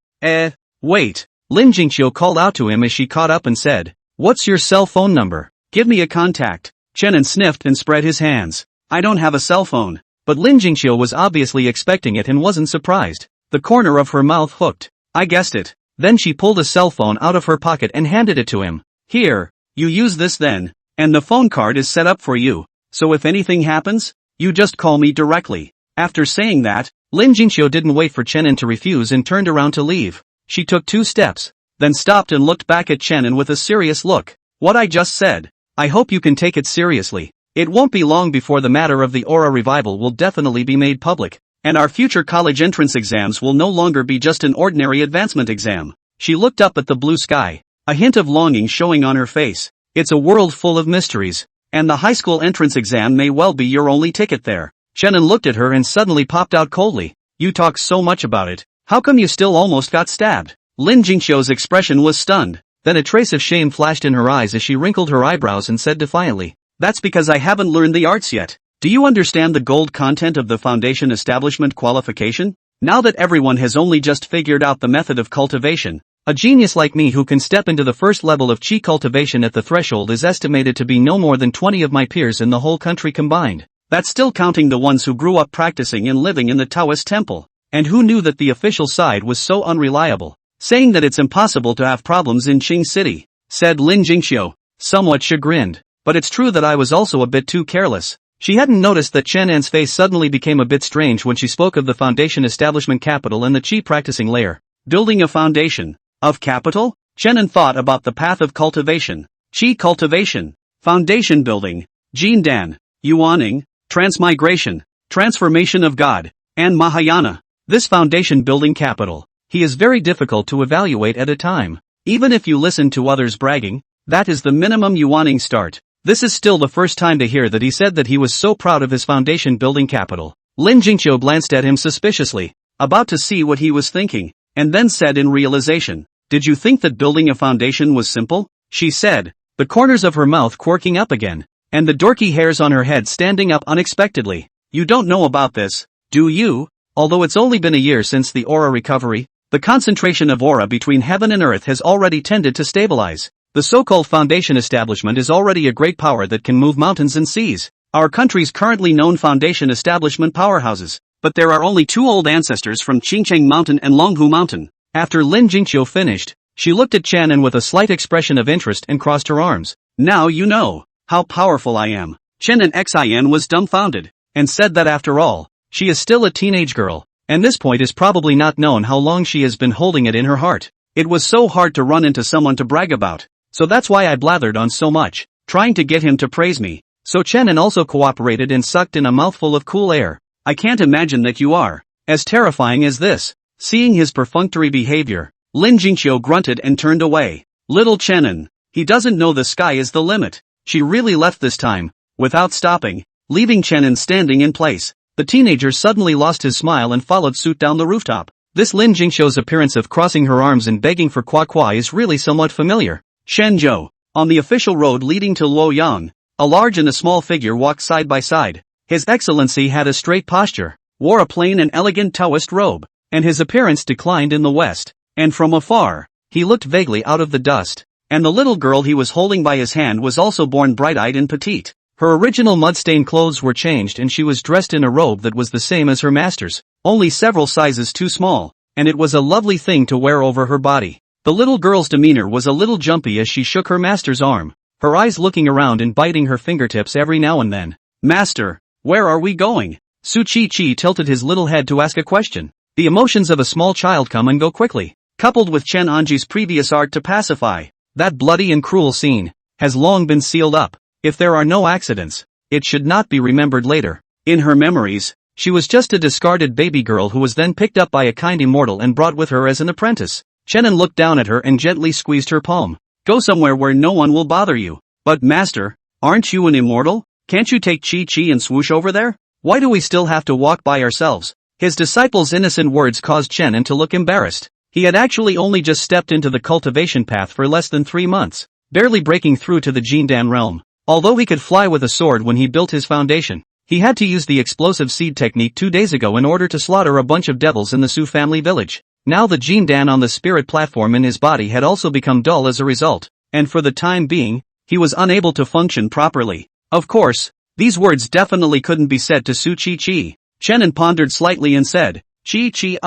Wait. Lin Jingqiu called out to him as she caught up and said, "What's your cell phone number? Give me a contact." Qianan sniffed and spread his hands. I don't have a cell phone. But Lin Jingqiu was obviously expecting it and wasn't surprised. The corner of her mouth hooked. I guessed it. Then she pulled a cell phone out of her pocket and handed it to him. Here, you use this then, and the phone card is set up for you, so if anything happens, you just call me directly. After saying that, Lin Jingqiu didn't wait for Qianan to refuse and turned around to leave. She took 2 steps, then stopped and looked back at Qianan with a serious look. What I just said, I hope you can take it seriously. It won't be long before the matter of the aura revival will definitely be made public, and our future college entrance exams will no longer be just an ordinary advancement exam. She looked up at the blue sky, a hint of longing showing on her face. It's a world full of mysteries, and the high school entrance exam may well be your only ticket there. Qianan looked at her and suddenly popped out coldly. You talk so much about it, how come you still almost got stabbed? Lin Jingqiu's expression was stunned. Then a trace of shame flashed in her eyes as she wrinkled her eyebrows and said defiantly, That's because I haven't learned the arts yet. Do you understand the gold content of the foundation establishment qualification? Now that everyone has only just figured out the method of cultivation, a genius like me who can step into the first level of chi cultivation at the threshold is estimated to be no more than 20 of my peers in the whole country combined. That's still counting the ones who grew up practicing and living in the Taoist temple, and who knew that the official side was so unreliable, saying that it's impossible to have problems in Qing City, said Lin Jingqiu, somewhat chagrined. But it's true that I was also a bit too careless. She hadn't noticed that Qianan's face suddenly became a bit strange when she spoke of the foundation establishment capital and the chi practicing layer. Building a foundation of capital? Qianan thought about the path of cultivation, chi cultivation, foundation building, Jindan, Yuaning, transmigration, transformation of God, and Mahayana. This foundation building capital, he is very difficult to evaluate at a time. Even if you listen to others bragging, That is the minimum yuaning start. This is still the first time to hear that he said that he was so proud of his foundation building capital. Lin Jingqiu glanced at him suspiciously, about to see what he was thinking, and then said in realization, "Did you think that building a foundation was simple?" She said, the corners of her mouth quirking up again, and the dorky hairs on her head standing up unexpectedly. "You don't know about this, do you? Although it's only been a year since the aura recovery, the concentration of aura between heaven and earth has already tended to stabilize. The so-called foundation establishment is already a great power that can move mountains and seas. Our country's currently known foundation establishment powerhouses, but there are only 2 old ancestors from Qingcheng Mountain and Longhu Mountain." After Lin Jingqiu finished, she looked at Chen and with a slight expression of interest and crossed her arms. "Now you know how powerful I am." Chen and Xin was dumbfounded, and said that after all, she is still a teenage girl, and this point is probably not known how long she has been holding it in her heart. It was so hard to run into someone to brag about, so that's why I blathered on so much, trying to get him to praise me. So Chen also cooperated and sucked in a mouthful of cool air. "I can't imagine that you are as terrifying as this." Seeing his perfunctory behavior, Lin Jingqiu grunted and turned away. Little Chenin, he doesn't know the sky is the limit. She really left this time, without stopping, leaving Chenin standing in place. The teenager suddenly lost his smile and followed suit down the rooftop. This Lin Jingqiu's appearance of crossing her arms and begging for Kwa is really somewhat familiar. Shenzhou, on the official road leading to Luoyang, a large and a small figure walked side by side. His Excellency had a straight posture, wore a plain and elegant Taoist robe, and his appearance declined in the west, and from afar, he looked vaguely out of the dust, and the little girl he was holding by his hand was also born bright-eyed and petite. Her original mud-stained clothes were changed and she was dressed in a robe that was the same as her master's, only several sizes too small, and it was a lovely thing to wear over her body. The little girl's demeanor was a little jumpy as she shook her master's arm, her eyes looking around and biting her fingertips every now and then. "Master, where are we going?" Su Chi tilted his little head to ask a question. The emotions of a small child come and go quickly, coupled with Chen Anji's previous art to pacify that bloody and cruel scene, has long been sealed up. If there are no accidents, it should not be remembered later. In her memories, she was just a discarded baby girl who was then picked up by a kind immortal and brought with her as an apprentice. Chenin looked down at her and gently squeezed her palm. "Go somewhere where no one will bother you." "But master, aren't you an immortal? Can't you take Chi and swoosh over there? Why do we still have to walk by ourselves?" His disciple's innocent words caused Chenin to look embarrassed. He had actually only just stepped into the cultivation path for less than 3 months, barely breaking through to the Jindan realm. Although he could fly with a sword when he built his foundation, he had to use the explosive seed technique 2 days ago in order to slaughter a bunch of devils in the Su family village. Now the Jindan on the spirit platform in his body had also become dull as a result, and for the time being, he was unable to function properly. Of course, these words definitely couldn't be said to Su Chi. Chenin pondered slightly and said, Chi,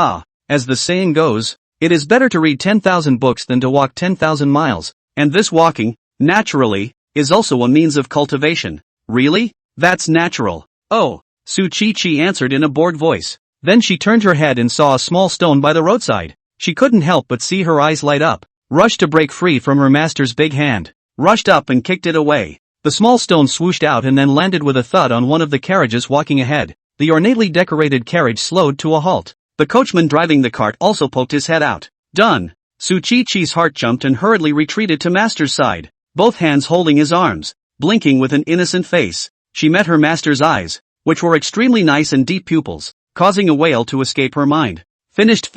as the saying goes, it is better to read 10,000 books than to walk 10,000 miles, and this walking, naturally, is also a means of cultivation." "Really? That's natural." "Oh," Su Chi answered in a bored voice. Then she turned her head and saw a small stone by the roadside. She couldn't help but see her eyes light up, rushed to break free from her master's big hand, rushed up and kicked it away. The small stone swooshed out and then landed with a thud on one of the carriages walking ahead. The ornately decorated carriage slowed to a halt. The coachman driving the cart also poked his head out. "Done." Su Chi's heart jumped and hurriedly retreated to master's side, both hands holding his arms, blinking with an innocent face. She met her master's eyes, which were extremely nice and deep pupils, causing a wail to escape her mind. Finished.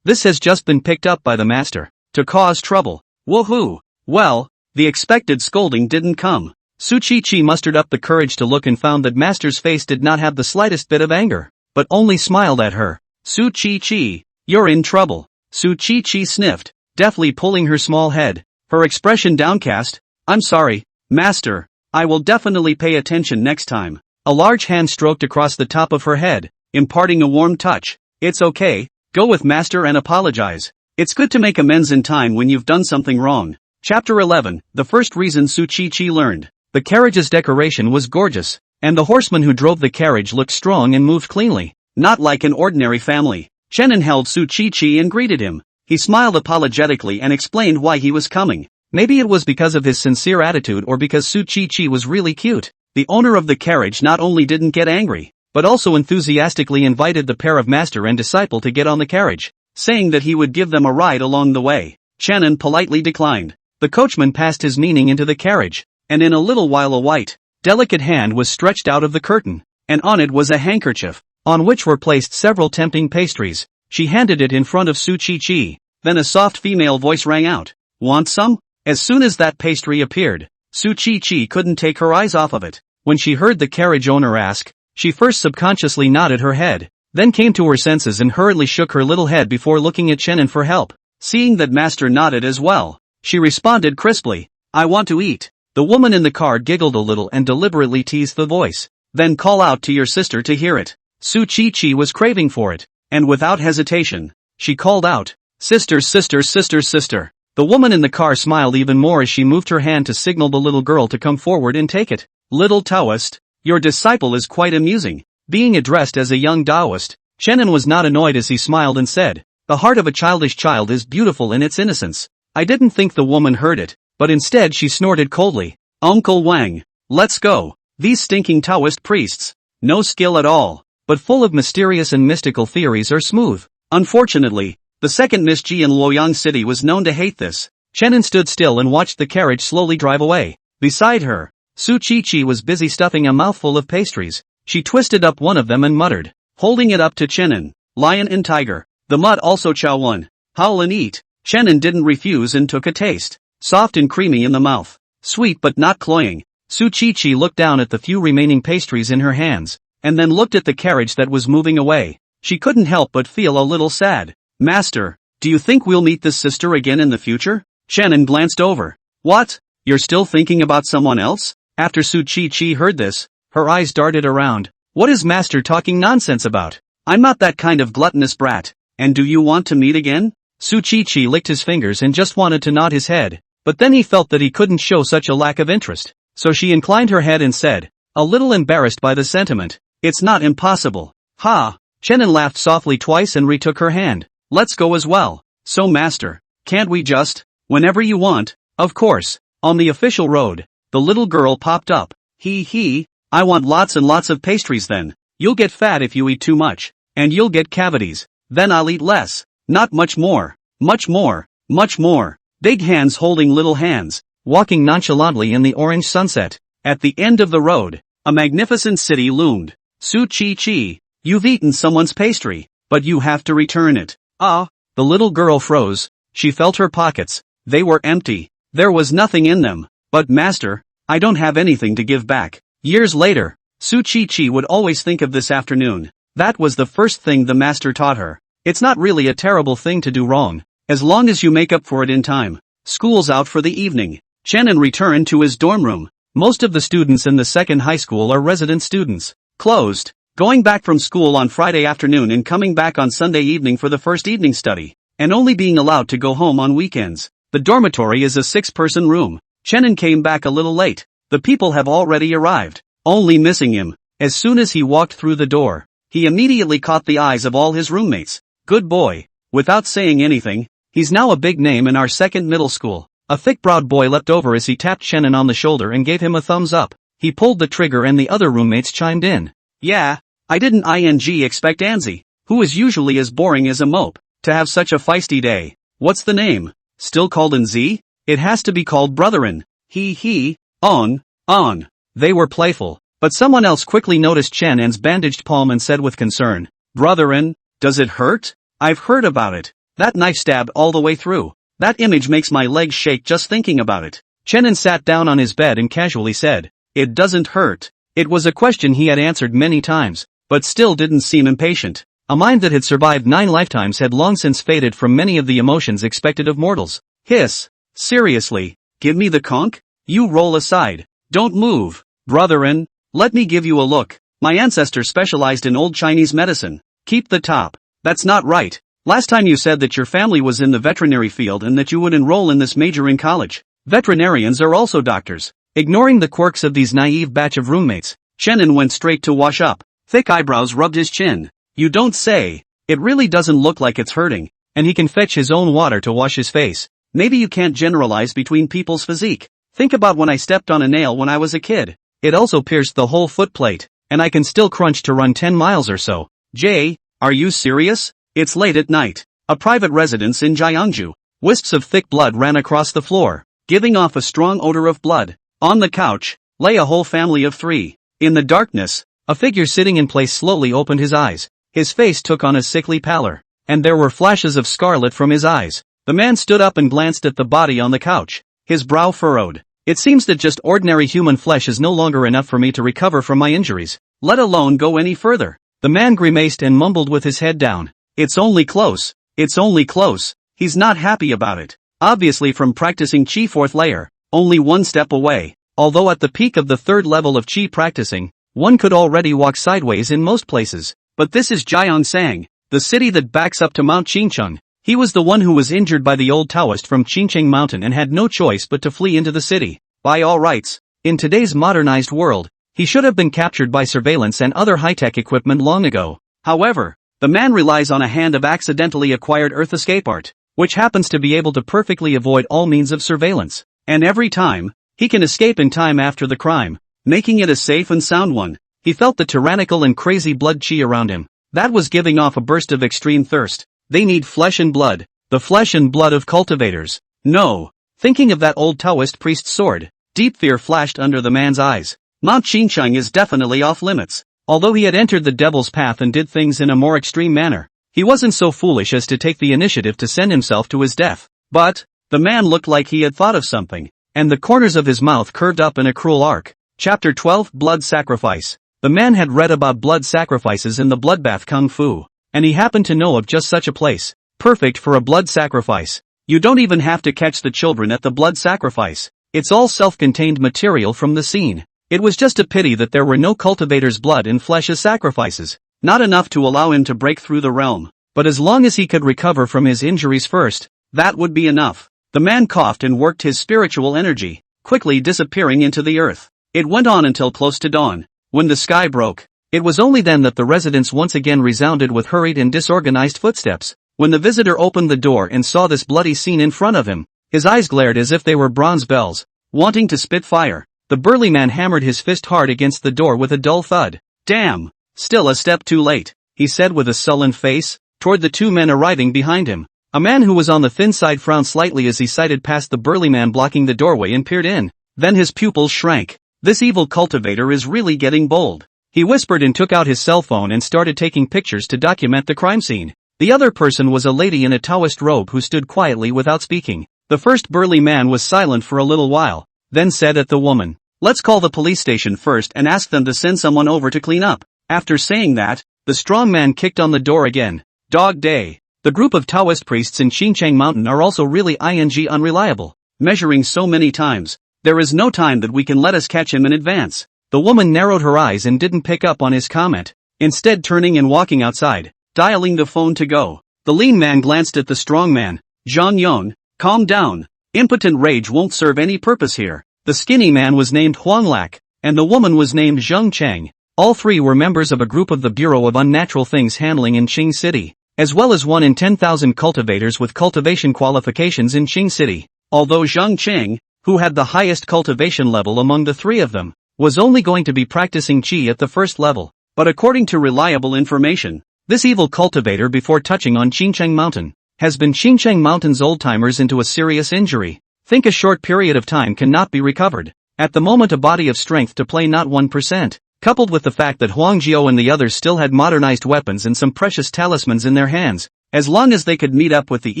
This has just been picked up by the master, to cause trouble. Woohoo! Well, the expected scolding didn't come. Su Chi mustered up the courage to look and found that master's face did not have the slightest bit of anger, but only smiled at her. "Su Chi, you're in trouble." Su Chi sniffed, deftly pulling her small head, her expression downcast. "I'm sorry, master, I will definitely pay attention next time." A large hand stroked across the top of her head, imparting a warm touch. "It's okay, go with master and apologize. It's good to make amends in time when you've done something wrong." Chapter 11, the first reason Su Chi learned. The carriage's decoration was gorgeous, and the horseman who drove the carriage looked strong and moved cleanly, not like an ordinary family. Chenin held Su Chi and greeted him. He smiled apologetically and explained why he was coming. Maybe it was because of his sincere attitude or because Su Chi was really cute. The owner of the carriage not only didn't get angry, but also enthusiastically invited the pair of master and disciple to get on the carriage, saying that he would give them a ride along the way. Chenin politely declined. The coachman passed his meaning into the carriage, and in a little while a white, delicate hand was stretched out of the curtain, and on it was a handkerchief, on which were placed several tempting pastries. She handed it in front of Su Chi. Then a soft female voice rang out, "Want some?" As soon as that pastry appeared, Su Chi couldn't take her eyes off of it. When she heard the carriage owner ask, she first subconsciously nodded her head, then came to her senses and hurriedly shook her little head before looking at Chenin for help. Seeing that master nodded as well, she responded crisply, "I want to eat." The woman in the car giggled a little and deliberately teased the voice. "Then call out to your sister to hear it." Su Chi was craving for it, and without hesitation, she called out, "Sister, sister, sister, sister." The woman in the car smiled even more as she moved her hand to signal the little girl to come forward and take it. "Little Taoist, your disciple is quite amusing." Being addressed as a young Taoist, Chenin was not annoyed as he smiled and said, "The heart of a childish child is beautiful in its innocence." I didn't think the woman heard it, but instead she snorted coldly, "Uncle Wang, let's go. These stinking Taoist priests, no skill at all, but full of mysterious and mystical theories are smooth." Unfortunately, the second Miss Ji in Luoyang City was known to hate this. Chenin stood still and watched the carriage slowly drive away. Beside her, Su Chi was busy stuffing a mouthful of pastries. She twisted up one of them and muttered, holding it up to Chenin, "Lion and tiger, the mud also chow one. Howl and eat." Chenin didn't refuse and took a taste. Soft and creamy in the mouth, sweet but not cloying. Su Chi looked down at the few remaining pastries in her hands, and then looked at the carriage that was moving away. She couldn't help but feel a little sad. "Master, do you think we'll meet this sister again in the future?" Chenin glanced over. "What? You're still thinking about someone else?" After Su Chi heard this, her eyes darted around. "What is Master talking nonsense about? I'm not that kind of gluttonous brat. And do you want to meet again?" Su Chi licked his fingers and just wanted to nod his head, but then he felt that he couldn't show such a lack of interest. So she inclined her head and said, a little embarrassed by the sentiment, "It's not impossible." "Ha!" Chenin laughed softly twice and retook her hand. "Let's go as well." "So master, can't we just, whenever you want?" "Of course." On the official road, the little girl popped up. He, "I want lots and lots of pastries then. You'll get fat if you eat too much, and you'll get cavities. Then I'll eat less. Not much more. Much more. Much more." Big hands holding little hands, walking nonchalantly in the orange sunset. At the end of the road, a magnificent city loomed. "Su Chi, you've eaten someone's pastry, but you have to return it." "Ah." The little girl froze. She felt her pockets. They were empty. There was nothing in them. "But master, I don't have anything to give back." Years later, Su Chi would always think of this afternoon. That was the first thing the master taught her. It's not really a terrible thing to do wrong, as long as you make up for it in time. School's out for the evening. Chenin returned to his dorm room. Most of the students in the second high school are resident students. Closed. Going back from school on Friday afternoon and coming back on Sunday evening for the first evening study, and only being allowed to go home on weekends. The dormitory is a 6-person room. Chenin came back a little late. The people have already arrived, only missing him. As soon as he walked through the door, he immediately caught the eyes of all his roommates. Good boy. Without saying anything, he's now a big name in our second middle school. A thick-browed boy leapt over as he tapped Chenin on the shoulder and gave him a thumbs up. He pulled the trigger and the other roommates chimed in. "Yeah, I didn't expect Anzi, who is usually as boring as a mope, to have such a feisty day. What's the name? Still called Anzi? It has to be called Brotherin." He, on. They were playful, but someone else quickly noticed Chenin's bandaged palm and said with concern, "Brotherin, does it hurt? I've heard about it. That knife stabbed all the way through. That image makes my legs shake just thinking about it." Chenin sat down on his bed and casually said, "It doesn't hurt." It was a question he had answered many times, but still didn't seem impatient. A mind that had survived 9 lifetimes had long since faded from many of the emotions expected of mortals. "Hiss. Seriously, give me the conch? You roll aside. Don't move. Brotherin, let me give you a look. My ancestor specialized in old Chinese medicine. Keep the top. That's not right. Last time you said that your family was in the veterinary field and that you would enroll in this major in college. Veterinarians are also doctors." Ignoring the quirks of these naive batch of roommates, Chenin went straight to wash up. Thick eyebrows rubbed his chin. "You don't say. It really doesn't look like it's hurting, and he can fetch his own water to wash his face. Maybe you can't generalize between people's physique. Think about when I stepped on a nail when I was a kid. It also pierced the whole foot plate, and I can still crunch to run 10 miles or so." "Jay, are you serious? It's late at night. A private residence in Jiangju." Wisps of thick blood ran across the floor. giving off a strong odor of blood. On the couch lay a whole family of 3. In the darkness, a figure sitting in place slowly opened his eyes. His face took on a sickly pallor, and there were flashes of scarlet from his eyes. The man stood up and glanced at the body on the couch, his brow furrowed. It seems that just ordinary human flesh is no longer enough for me to recover from my injuries, let alone go any further. The man grimaced and mumbled with his head down. It's only close. It's only close. He's not happy about it. Obviously from practicing Chi 4th layer, only one step away. Although at the peak of the 3rd level of Chi practicing, one could already walk sideways in most places. But this is Jiangsang, the city that backs up to Mount Qingcheng. He was the one who was injured by the old Taoist from Qingcheng Mountain and had no choice but to flee into the city. By all rights, in today's modernized world, he should have been captured by surveillance and other high-tech equipment long ago. However, the man relies on a hand of accidentally acquired Earth escape art, which happens to be able to perfectly avoid all means of surveillance. And every time, he can escape in time after the crime, making it a safe and sound one. He felt the tyrannical and crazy blood chi around him. That was giving off a burst of extreme thirst. They need flesh and blood, the flesh and blood of cultivators. No. Thinking of that old Taoist priest's sword, deep fear flashed under the man's eyes. Mount Qingcheng is definitely off limits. Although he had entered the devil's path and did things in a more extreme manner, he wasn't so foolish as to take the initiative to send himself to his death. But, the man looked like he had thought of something, and the corners of his mouth curved up in a cruel arc. Chapter 12 Blood Sacrifice. The man had read about blood sacrifices in the bloodbath kung fu, and he happened to know of just such a place, perfect for a blood sacrifice. You don't even have to catch the children at the blood sacrifice. It's all self-contained material from the scene. It was just a pity that there were no cultivators' blood and flesh as sacrifices, not enough to allow him to break through the realm. But as long as he could recover from his injuries first, that would be enough. The man coughed and worked his spiritual energy, quickly disappearing into the earth. It went on until close to dawn, when the sky broke. It was only then that the residence once again resounded with hurried and disorganized footsteps. When the visitor opened the door and saw this bloody scene in front of him, his eyes glared as if they were bronze bells, wanting to spit fire. The burly man hammered his fist hard against the door with a dull thud. Damn! Still a step too late, he said with a sullen face, toward the 2 men arriving behind him. A man who was on the thin side frowned slightly as he sighted past the burly man blocking the doorway and peered in. Then his pupils shrank. This evil cultivator is really getting bold. He whispered and took out his cell phone and started taking pictures to document the crime scene. The other person was a lady in a Taoist robe who stood quietly without speaking. The first burly man was silent for a little while, then said at the woman, "Let's call the police station first and ask them to send someone over to clean up." After saying that, the strong man kicked on the door again. Dog day. The group of Taoist priests in Qingcheng Mountain are also really unreliable. Measuring so many times, there is no time that we can let us catch him in advance. The woman narrowed her eyes and didn't pick up on his comment, instead turning and walking outside, dialing the phone to go. The lean man glanced at the strong man. Zhang Yong, calm down. Impotent rage won't serve any purpose here. The skinny man was named Huang Lak, and the woman was named Zheng Cheng. All 3 were members of a group of the Bureau of Unnatural Things handling in Qing City, as well as 1 in 10,000 cultivators with cultivation qualifications in Qing City. Although Zheng Cheng, who had the highest cultivation level among the 3 of them, was only going to be practicing Qi at the 1st level. But according to reliable information, this evil cultivator before touching on Qingcheng Mountain, has been Qingcheng Mountain's old-timers into a serious injury. Think a short period of time cannot be recovered. At the moment a body of strength to play not 1%, coupled with the fact that Huang Jiao and the others still had modernized weapons and some precious talismans in their hands, as long as they could meet up with the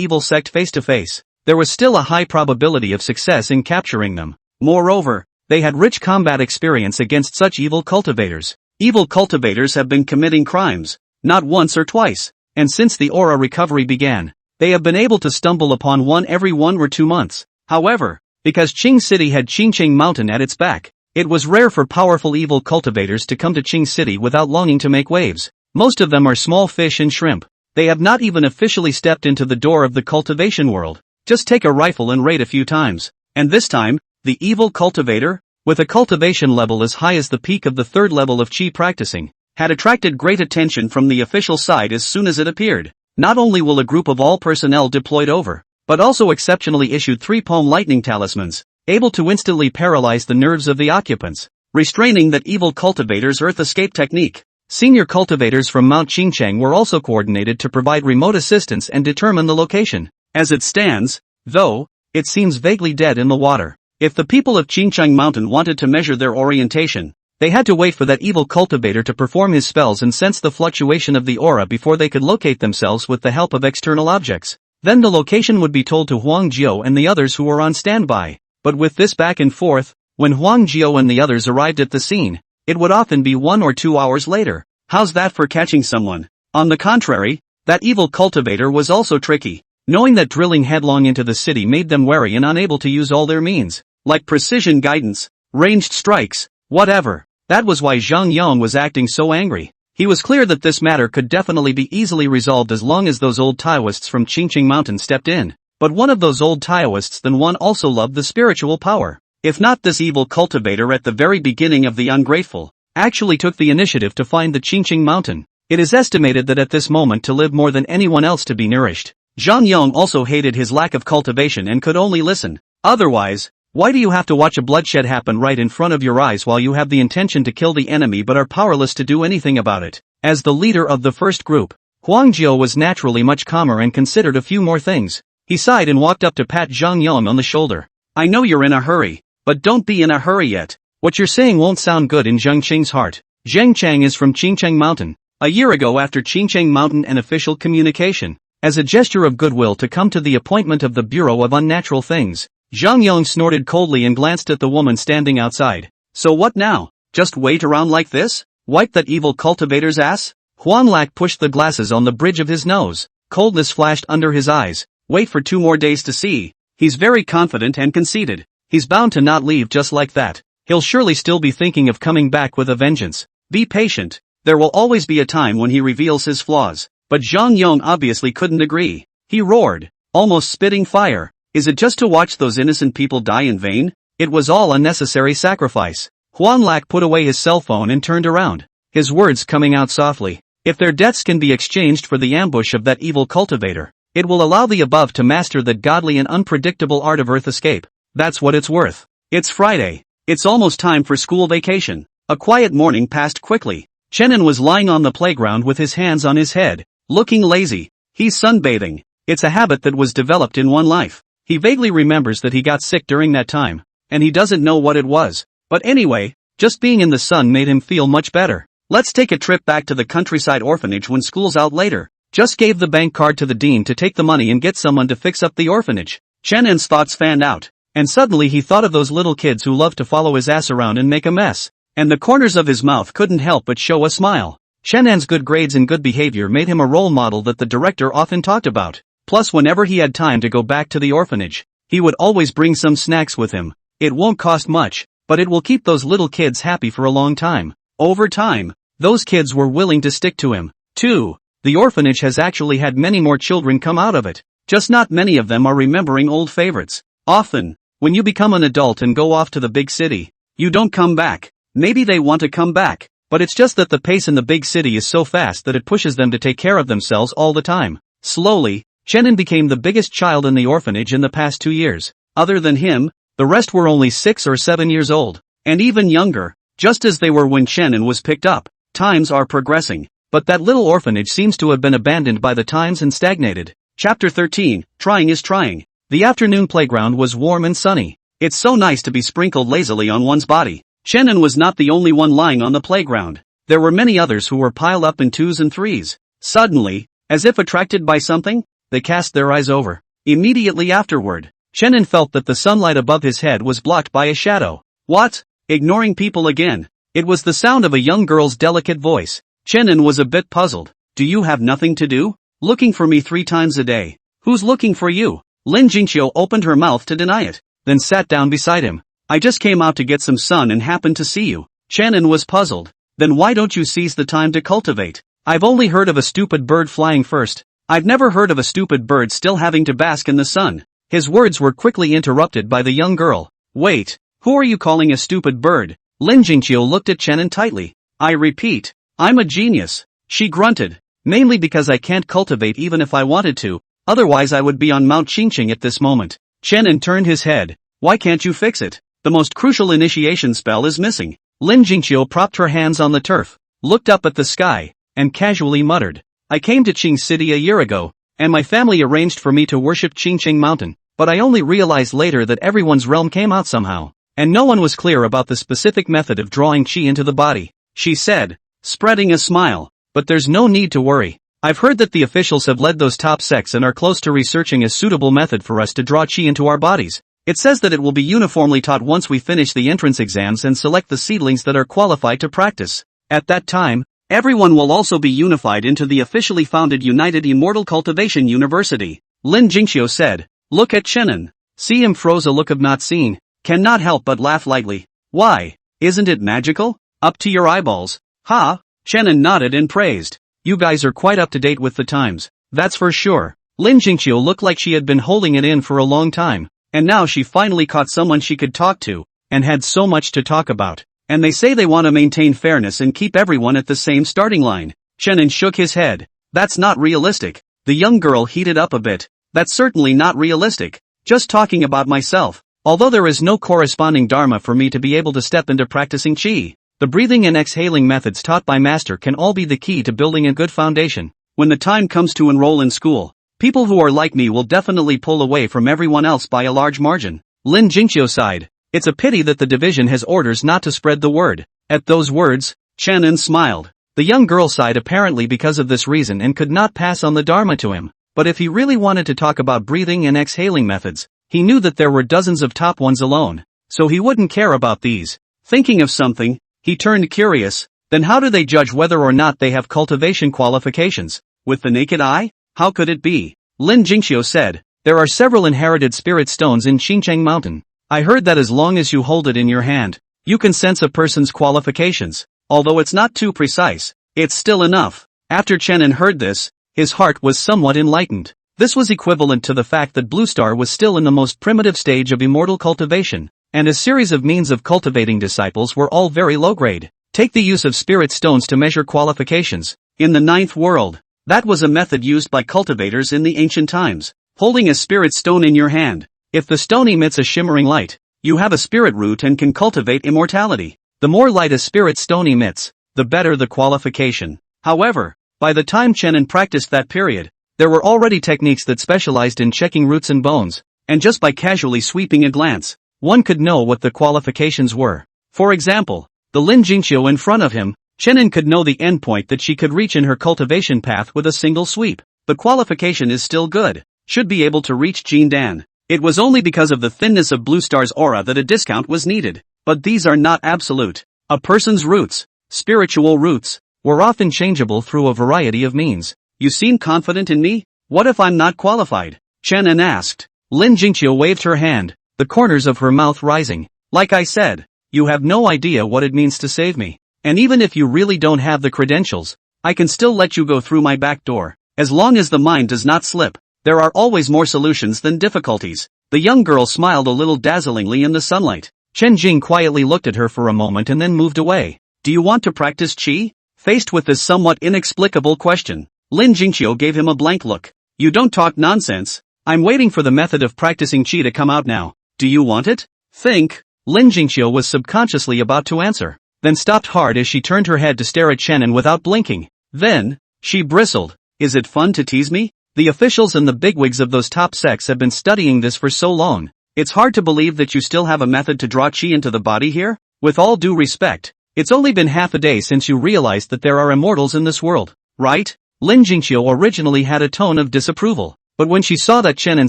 evil sect face to face, there was still a high probability of success in capturing them. Moreover, they had rich combat experience against such evil cultivators. Evil cultivators have been committing crimes, not once or twice, and since the aura recovery began, they have been able to stumble upon one every 1 or 2 months. However, because Qing City had Qingcheng Mountain at its back, it was rare for powerful evil cultivators to come to Qing City without longing to make waves. Most of them are small fish and shrimp. They have not even officially stepped into the door of the cultivation world. Just take a rifle and raid a few times. And this time, the evil cultivator, with a cultivation level as high as the peak of the 3rd level of Qi practicing, had attracted great attention from the official side as soon as it appeared. Not only will a group of all personnel deployed over, but also exceptionally issued 3 palm lightning talismans, able to instantly paralyze the nerves of the occupants, restraining that evil cultivator's earth escape technique. Senior cultivators from Mount Qingcheng were also coordinated to provide remote assistance and determine the location. As it stands, though, It seems vaguely dead in the water. If the people of Qingcheng Mountain wanted to measure their orientation, they had to wait for that evil cultivator to perform his spells and sense the fluctuation of the aura before they could locate themselves with the help of external objects. Then the location would be told to Huang Jiao and the others who were on standby. But with this back and forth, when Huang Jiao and the others arrived at the scene, it would often be 1 or 2 hours later. How's that for catching someone? On the contrary, that evil cultivator was also tricky. Knowing that drilling headlong into the city made them wary and unable to use all their means, like precision guidance, ranged strikes, whatever. That was why Zhang Yang was acting so angry. He was clear that this matter could definitely be easily resolved as long as those old Taoists from Qingcheng Mountain stepped in. But one of those old Taoists then one also loved the spiritual power. If not this evil cultivator at the very beginning of the ungrateful, actually took the initiative to find the Qingcheng Mountain. It is estimated that at this moment to live more than anyone else to be nourished. Zhang Yang also hated his lack of cultivation and could only listen. Otherwise, why do you have to watch a bloodshed happen right in front of your eyes while you have the intention to kill the enemy but are powerless to do anything about it? As the leader of the first group, Huang Jiao was naturally much calmer and considered a few more things. He sighed and walked up to pat Zhang Yang on the shoulder. I know you're in a hurry, but don't be in a hurry yet. What you're saying won't sound good in Zheng Qing's heart. Zheng Chang is from Qingcheng Mountain. A year ago after Qingcheng Mountain an official communication, as a gesture of goodwill to come to the appointment of the Bureau of Unnatural Things, Zhang Yang snorted coldly and glanced at the woman standing outside. So what now? Just wait around like this? Wipe that evil cultivator's ass? Huan Lak pushed the glasses on the bridge of his nose. Coldness flashed under his eyes. Wait for 2 more days to see. He's very confident and conceited. He's bound to not leave just like that. He'll surely still be thinking of coming back with a vengeance. Be patient. There will always be a time when he reveals his flaws. But Zhang Yang obviously couldn't agree. He roared, almost spitting fire. Is it just to watch those innocent people die in vain? It was all unnecessary sacrifice. Huan Lak put away his cell phone and turned around, his words coming out softly. If their deaths can be exchanged for the ambush of that evil cultivator, it will allow the above to master that godly and unpredictable art of earth escape. That's what it's worth. It's Friday. It's almost time for school vacation. A quiet morning passed quickly. Chenin was lying on the playground with his hands on his head, looking lazy. He's sunbathing. It's a habit that was developed in one life. He vaguely remembers that he got sick during that time, and he doesn't know what it was. But anyway, just being in the sun made him feel much better. Let's take a trip back to the countryside orphanage when school's out later. Just gave the bank card to the dean to take the money and get someone to fix up the orphanage. Chenin's thoughts fanned out, and suddenly he thought of those little kids who love to follow his ass around and make a mess. And the corners of his mouth couldn't help but show a smile. Chenin's good grades and good behavior made him a role model that the director often talked about. Plus whenever he had time to go back to the orphanage, he would always bring some snacks with him. It won't cost much, but it will keep those little kids happy for a long time. Over time, those kids were willing to stick to him, too. The orphanage has actually had many more children come out of it. Just not many of them are remembering old favorites. Often, when you become an adult and go off to the big city, you don't come back. Maybe they want to come back, but it's just that the pace in the big city is so fast that it pushes them to take care of themselves all the time. Slowly, Chenin became the biggest child in the orphanage in the past 2 years. Other than him, the rest were only 6 or 7 years old, and even younger, just as they were when Chenin was picked up. Times are progressing, but that little orphanage seems to have been abandoned by the times and stagnated. Chapter 13, Trying is Trying. The afternoon playground was warm and sunny. It's so nice to be sprinkled lazily on one's body. Chenin was not the only one lying on the playground. There were many others who were piled up in 2s and 3s. Suddenly, as if attracted by something, they cast their eyes over. Immediately afterward, Chenin felt that the sunlight above his head was blocked by a shadow. What? Ignoring people again. It was the sound of a young girl's delicate voice. Chenin was a bit puzzled. Do you have nothing to do? Looking for me 3 times a day. Who's looking for you? Lin Jingqiu opened her mouth to deny it, then sat down beside him. I just came out to get some sun and happened to see you. Chenin was puzzled. Then why don't you seize the time to cultivate? I've only heard of a stupid bird flying first. I've never heard of a stupid bird still having to bask in the sun. His words were quickly interrupted by the young girl. Wait, who are you calling a stupid bird? Lin Jingqiu looked at Chenin tightly. I repeat, I'm a genius. She grunted. Mainly because I can't cultivate even if I wanted to, otherwise I would be on Mount Qingqing at this moment. Chenin turned his head. Why can't you fix it? The most crucial initiation spell is missing. Lin Jingqiu propped her hands on the turf, looked up at the sky, and casually muttered. I came to Qing City a year ago, and my family arranged for me to worship Qingqing Mountain, but I only realized later that everyone's realm came out somehow. And no one was clear about the specific method of drawing chi into the body, she said, spreading a smile. But there's no need to worry. I've heard that the officials have led those top sects and are close to researching a suitable method for us to draw chi into our bodies. It says that it will be uniformly taught once we finish the entrance exams and select the seedlings that are qualified to practice. At that time, everyone will also be unified into the officially founded United Immortal Cultivation University, Lin Jingxiu said. Look at Chenin. See him froze a look of not seen, cannot help but laugh lightly. Why? Isn't it magical? Up to your eyeballs. Ha! Chenin nodded and praised. You guys are quite up to date with the times, that's for sure. Lin Jingxiu looked like she had been holding it in for a long time, and now she finally caught someone she could talk to, and had so much to talk about. And they say they want to maintain fairness and keep everyone at the same starting line. Chenin shook his head. That's not realistic. The young girl heated up a bit. That's certainly not realistic. Just talking about myself. Although there is no corresponding dharma for me to be able to step into practicing chi, the breathing and exhaling methods taught by master can all be the key to building a good foundation. When the time comes to enroll in school, people who are like me will definitely pull away from everyone else by a large margin. Lin Jingxiu sighed. It's a pity that the division has orders not to spread the word. At those words, Chenin smiled. The young girl sighed apparently because of this reason and could not pass on the dharma to him. But if he really wanted to talk about breathing and exhaling methods, he knew that there were dozens of top ones alone, so he wouldn't care about these. Thinking of something, he turned curious. Then how do they judge whether or not they have cultivation qualifications? With the naked eye? How could it be? Lin Jingxiu said. There are several inherited spirit stones in Xinjiang Mountain. I heard that as long as you hold it in your hand, you can sense a person's qualifications. Although it's not too precise, it's still enough. After Chenin heard this, his heart was somewhat enlightened. This was equivalent to the fact that Blue Star was still in the most primitive stage of immortal cultivation, and a series of means of cultivating disciples were all very low grade. Take the use of spirit stones to measure qualifications. In the ninth world, that was a method used by cultivators in the ancient times. Holding a spirit stone in your hand, if the stone emits a shimmering light, you have a spirit root and can cultivate immortality. The more light a spirit stone emits, the better the qualification. However, by the time Chenin practiced that period, there were already techniques that specialized in checking roots and bones, and just by casually sweeping a glance, one could know what the qualifications were. For example, the Lin Jingxiu in front of him, Chenin could know the endpoint that she could reach in her cultivation path with a single sweep. The qualification is still good, should be able to reach Jin Dan. It was only because of the thinness of Blue Star's aura that a discount was needed. But these are not absolute. A person's roots, spiritual roots, were often changeable through a variety of means. You seem confident in me? What if I'm not qualified? Chenin asked. Lin Jingxiu waved her hand, the corners of her mouth rising. Like I said, you have no idea what it means to save me. And even if you really don't have the credentials, I can still let you go through my back door. As long as the mind does not slip, there are always more solutions than difficulties. The young girl smiled a little dazzlingly in the sunlight. Chen Jing quietly looked at her for a moment and then moved away. Do you want to practice chi? Faced with this somewhat inexplicable question, Lin Jingxiu gave him a blank look. You don't talk nonsense. I'm waiting for the method of practicing chi to come out now. Do you want it? Think. Lin Jingxiu was subconsciously about to answer, then stopped hard as she turned her head to stare at Chenin without blinking. Then, she bristled. Is it fun to tease me? The officials and the bigwigs of those top sects have been studying this for so long. It's hard to believe that you still have a method to draw chi into the body here? With all due respect, it's only been half a day since you realized that there are immortals in this world, right? Lin Jingxiu originally had a tone of disapproval, but when she saw that Chenin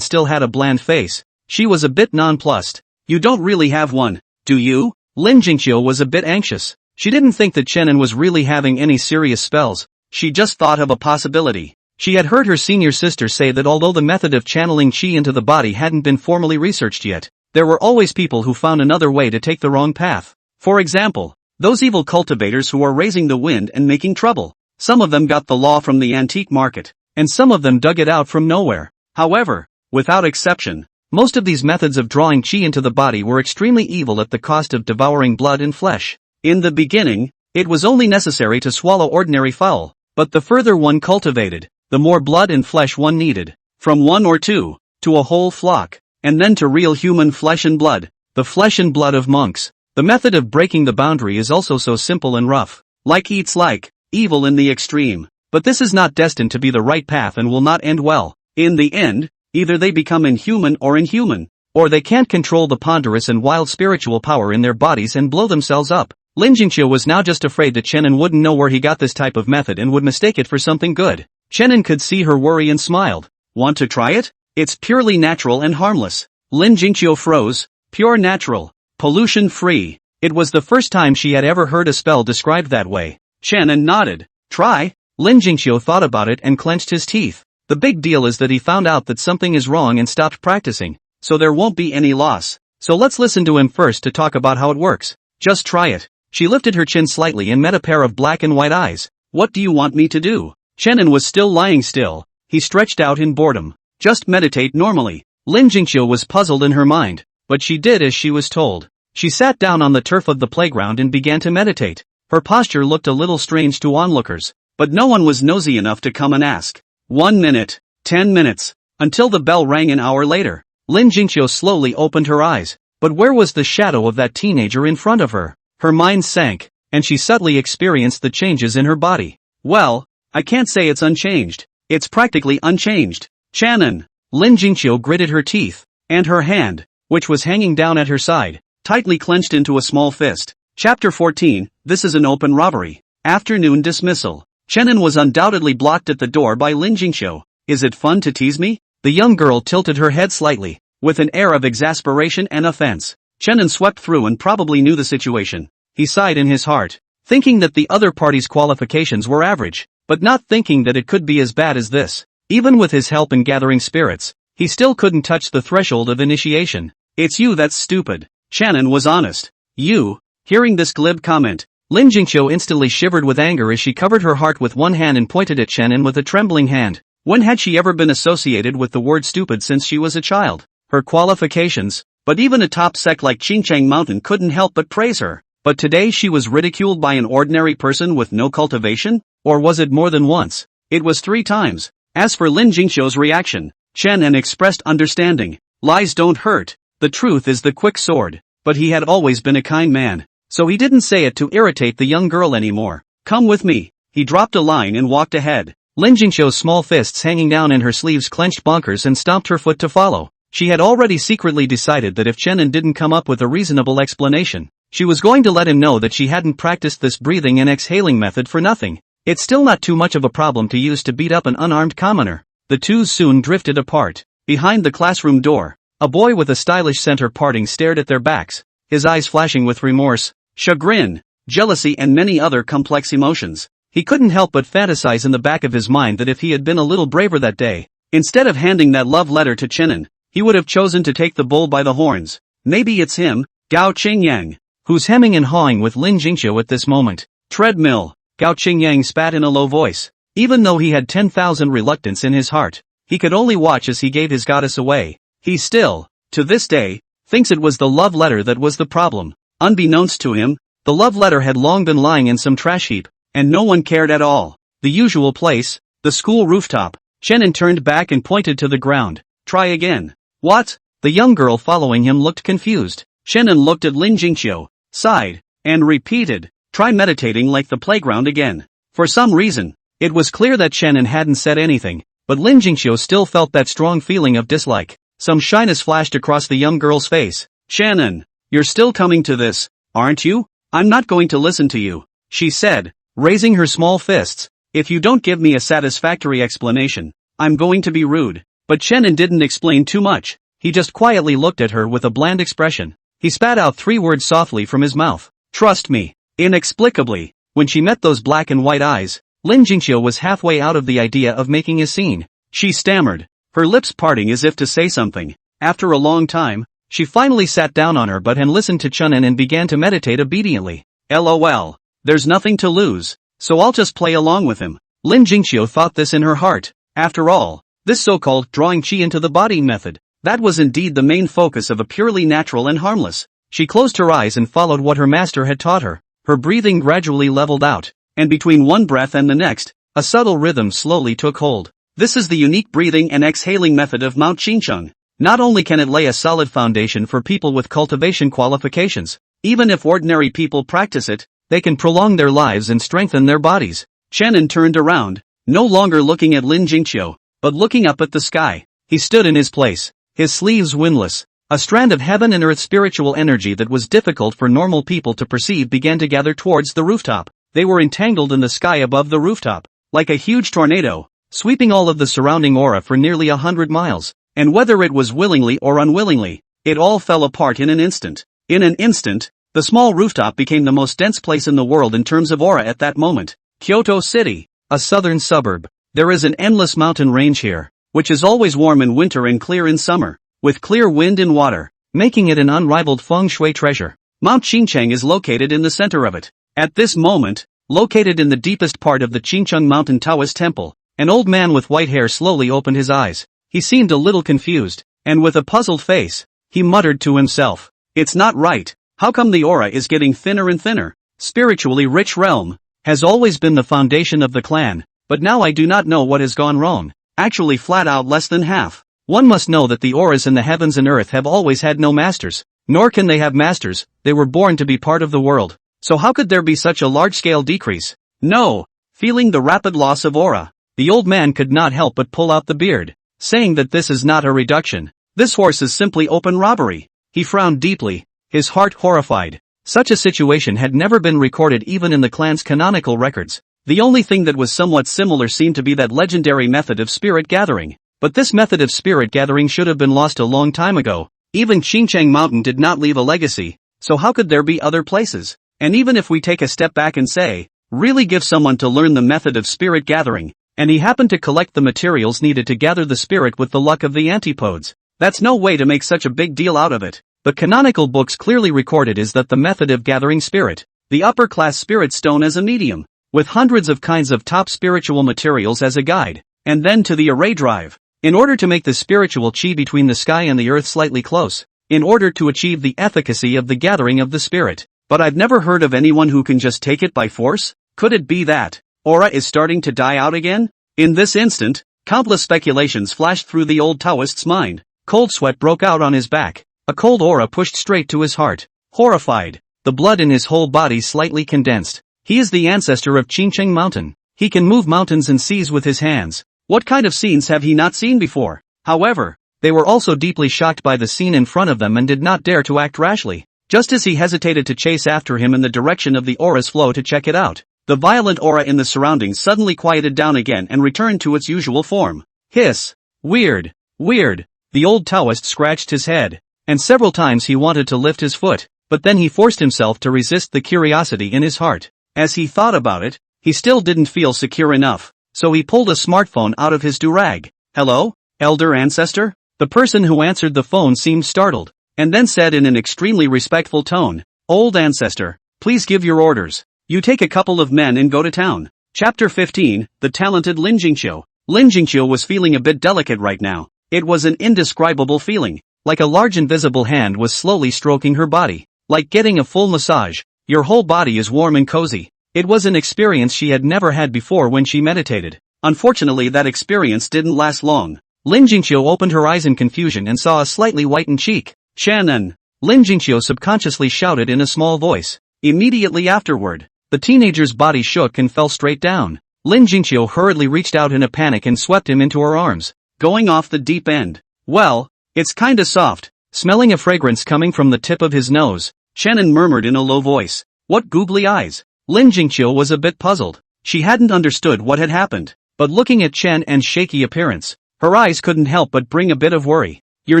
still had a bland face, she was a bit nonplussed. You don't really have one, do you? Lin Jingxiu was a bit anxious. She didn't think that Chenin was really having any serious spells. She just thought of a possibility. She had heard her senior sister say that although the method of channeling chi into the body hadn't been formally researched yet, there were always people who found another way to take the wrong path. For example, those evil cultivators who are raising the wind and making trouble. Some of them got the law from the antique market, and some of them dug it out from nowhere. However, without exception, most of these methods of drawing chi into the body were extremely evil at the cost of devouring blood and flesh. In the beginning, it was only necessary to swallow ordinary fowl, but the further one cultivated, the more blood and flesh one needed. From one or two, to a whole flock, and then to real human flesh and blood, the flesh and blood of monks. The method of breaking the boundary is also so simple and rough. Like eats like, evil in the extreme. But this is not destined to be the right path and will not end well. In the end, either they become inhuman or inhuman, or they can't control the ponderous and wild spiritual power in their bodies and blow themselves up. Lin Jingqiu was now just afraid that Chenin wouldn't know where he got this type of method and would mistake it for something good. Chenin could see her worry and smiled. Want to try it? It's purely natural and harmless. Lin Jingqiu froze. Pure natural. Pollution-free. It was the first time she had ever heard a spell described that way. Chenin nodded. Try? Lin Jingqiu thought about it and clenched his teeth. The big deal is that he found out that something is wrong and stopped practicing, so there won't be any loss. So let's listen to him first to talk about how it works. Just try it. She lifted her chin slightly and met a pair of black and white eyes. What do you want me to do? Chenin was still lying still. He stretched out in boredom. Just meditate normally. Lin Jingqiu was puzzled in her mind, but she did as she was told. She sat down on the turf of the playground and began to meditate. Her posture looked a little strange to onlookers, but no one was nosy enough to come and ask. 1 minute, 10 minutes, until the bell rang an hour later. Lin Jingqiu slowly opened her eyes, but where was the shadow of that teenager in front of her? Her mind sank, and she suddenly experienced the changes in her body. Well, I can't say it's unchanged. It's practically unchanged. Chenin. Lin Jingqiu gritted her teeth, and her hand, which was hanging down at her side, tightly clenched into a small fist. Chapter 14, This is an open robbery. Afternoon dismissal. Chenin was undoubtedly blocked at the door by Lin Jingqiu. Is it fun to tease me? The young girl tilted her head slightly, with an air of exasperation and offense. Chenin swept through and probably knew the situation. He sighed in his heart, thinking that the other party's qualifications were average, but not thinking that it could be as bad as this. Even with his help in gathering spirits, he still couldn't touch the threshold of initiation. It's you that's stupid. Chenin was honest. You? Hearing this glib comment, Lin Jingqiu instantly shivered with anger as she covered her heart with one hand and pointed at Chenin with a trembling hand. When had she ever been associated with the word stupid since she was a child? Her qualifications, but even a top sect like Qingchang Mountain couldn't help but praise her. But today she was ridiculed by an ordinary person with no cultivation? Or was it more than once? It was 3 times. As for Lin Jingqiu's reaction, Chenin expressed understanding. Lies don't hurt. The truth is the quick sword. But he had always been a kind man, so he didn't say it to irritate the young girl anymore. Come with me. He dropped a line and walked ahead. Lin Jingqiu's small fists hanging down in her sleeves clenched bonkers and stomped her foot to follow. She had already secretly decided that if Chenin didn't come up with a reasonable explanation, she was going to let him know that she hadn't practiced this breathing and exhaling method for nothing. It's still not too much of a problem to use to beat up an unarmed commoner. The two soon drifted apart. Behind the classroom door, a boy with a stylish center parting stared at their backs, his eyes flashing with remorse, chagrin, jealousy and many other complex emotions. He couldn't help but fantasize in the back of his mind that if he had been a little braver that day, instead of handing that love letter to Chenin, he would have chosen to take the bull by the horns. Maybe it's him, Gao Qingyang, who's hemming and hawing with Lin Jingqiu at this moment. Treadmill, Gao Qingyang spat in a low voice. Even though he had 10,000 reluctance in his heart, he could only watch as he gave his goddess away. He still, to this day, thinks it was the love letter that was the problem. Unbeknownst to him, the love letter had long been lying in some trash heap, and no one cared at all. The usual place, the school rooftop. Chenin turned back and pointed to the ground. Try again. What? The young girl following him looked confused. Chenin looked at Lin Jingqiu, sighed, and repeated, try meditating like the playground again. For some reason, it was clear that Chenin hadn't said anything, but Lin Jingqiu still felt that strong feeling of dislike. Some shyness flashed across the young girl's face. Chenin, you're still coming to this, aren't you? I'm not going to listen to you, she said, raising her small fists. If you don't give me a satisfactory explanation, I'm going to be rude. But Chenin didn't explain too much. He just quietly looked at her with a bland expression. He spat out 3 words softly from his mouth. Trust me. Inexplicably, when she met those black and white eyes, Lin Jingqiu was halfway out of the idea of making a scene. She stammered, her lips parting as if to say something. After a long time, she finally sat down on her butt and listened to Chenin and began to meditate obediently. LOL. There's nothing to lose, so I'll just play along with him. Lin Jingqiu thought this in her heart. After all, this so-called drawing chi into the body method, that was indeed the main focus of a purely natural and harmless. She closed her eyes and followed what her master had taught her. Her breathing gradually leveled out, and between one breath and the next, a subtle rhythm slowly took hold. This is the unique breathing and exhaling method of Mao Qingcheng. Not only can it lay a solid foundation for people with cultivation qualifications, even if ordinary people practice it, they can prolong their lives and strengthen their bodies. Chenin turned around, no longer looking at Lin Jingqiu, but looking up at the sky. He stood in his place, his sleeves windless. A strand of heaven and earth spiritual energy that was difficult for normal people to perceive began to gather towards the rooftop. They were entangled in the sky above the rooftop, like a huge tornado, sweeping all of the surrounding aura for nearly 100 miles. And whether it was willingly or unwillingly, it all fell apart in an instant. In an instant, the small rooftop became the most dense place in the world in terms of aura at that moment. Kyoto City, a southern suburb. There is an endless mountain range here, which is always warm in winter and clear in summer, with clear wind and water, making it an unrivaled feng shui treasure. Mount Qingcheng is located in the center of it. At this moment, located in the deepest part of the Qingcheng Mountain Taoist Temple, an old man with white hair slowly opened his eyes. He seemed a little confused, and with a puzzled face, he muttered to himself, "It's not right. How come the aura is getting thinner and thinner? Spiritually rich realm has always been the foundation of the clan, but now I do not know what has gone wrong. Actually flat out less than half. One must know that the auras in the heavens and earth have always had no masters, nor can they have masters, they were born to be part of the world. So how could there be such a large-scale decrease? No." Feeling the rapid loss of aura, the old man could not help but pull out the beard, saying that this is not a reduction. This horse is simply open robbery. He frowned deeply, his heart horrified. Such a situation had never been recorded even in the clan's canonical records. The only thing that was somewhat similar seemed to be that legendary method of spirit gathering. But this method of spirit gathering should have been lost a long time ago. Even Qingcheng Mountain did not leave a legacy, so how could there be other places? And even if we take a step back and say, really give someone to learn the method of spirit gathering, and he happened to collect the materials needed to gather the spirit with the luck of the antipodes, that's no way to make such a big deal out of it. The canonical books clearly recorded is that the method of gathering spirit, the upper-class spirit stone as a medium, with hundreds of kinds of top spiritual materials as a guide, and then to the array drive, in order to make the spiritual chi between the sky and the earth slightly close, in order to achieve the efficacy of the gathering of the spirit. But I've never heard of anyone who can just take it by force. Could it be that aura is starting to die out again? In this instant, countless speculations flashed through the old Taoist's mind. Cold sweat broke out on his back. A cold aura pushed straight to his heart. Horrified, the blood in his whole body slightly condensed. He is the ancestor of Qingcheng Mountain. He can move mountains and seas with his hands. What kind of scenes have he not seen before? However, they were also deeply shocked by the scene in front of them and did not dare to act rashly. Just as he hesitated to chase after him in the direction of the aura's flow to check it out, the violent aura in the surroundings suddenly quieted down again and returned to its usual form. Hiss! Weird! Weird! The old Taoist scratched his head, and several times he wanted to lift his foot, but then he forced himself to resist the curiosity in his heart. As he thought about it, he still didn't feel secure enough, so he pulled a smartphone out of his durag. "Hello, elder ancestor?" The person who answered the phone seemed startled, and then said in an extremely respectful tone, "Old ancestor, please give your orders. You take a couple of men and go to town." Chapter 15, The Talented Lin Jingqiu. Lin Jingqiu was feeling a bit delicate right now. It was an indescribable feeling, like a large invisible hand was slowly stroking her body, like getting a full massage. Your whole body is warm and cozy. It was an experience she had never had before when she meditated. Unfortunately, that experience didn't last long. Lin Jingqiu opened her eyes in confusion and saw a slightly whitened cheek. "Shannon!" Lin Jingqiu subconsciously shouted in a small voice. Immediately afterward, the teenager's body shook and fell straight down. Lin Jingqiu hurriedly reached out in a panic and swept him into her arms. "Going off the deep end. Well, it's kinda soft." Smelling a fragrance coming from the tip of his nose, Shannon murmured in a low voice, "What googly eyes?" Lin Jingqiu was a bit puzzled. She hadn't understood what had happened, but looking at Chen and shaky appearance, her eyes couldn't help but bring a bit of worry. "You're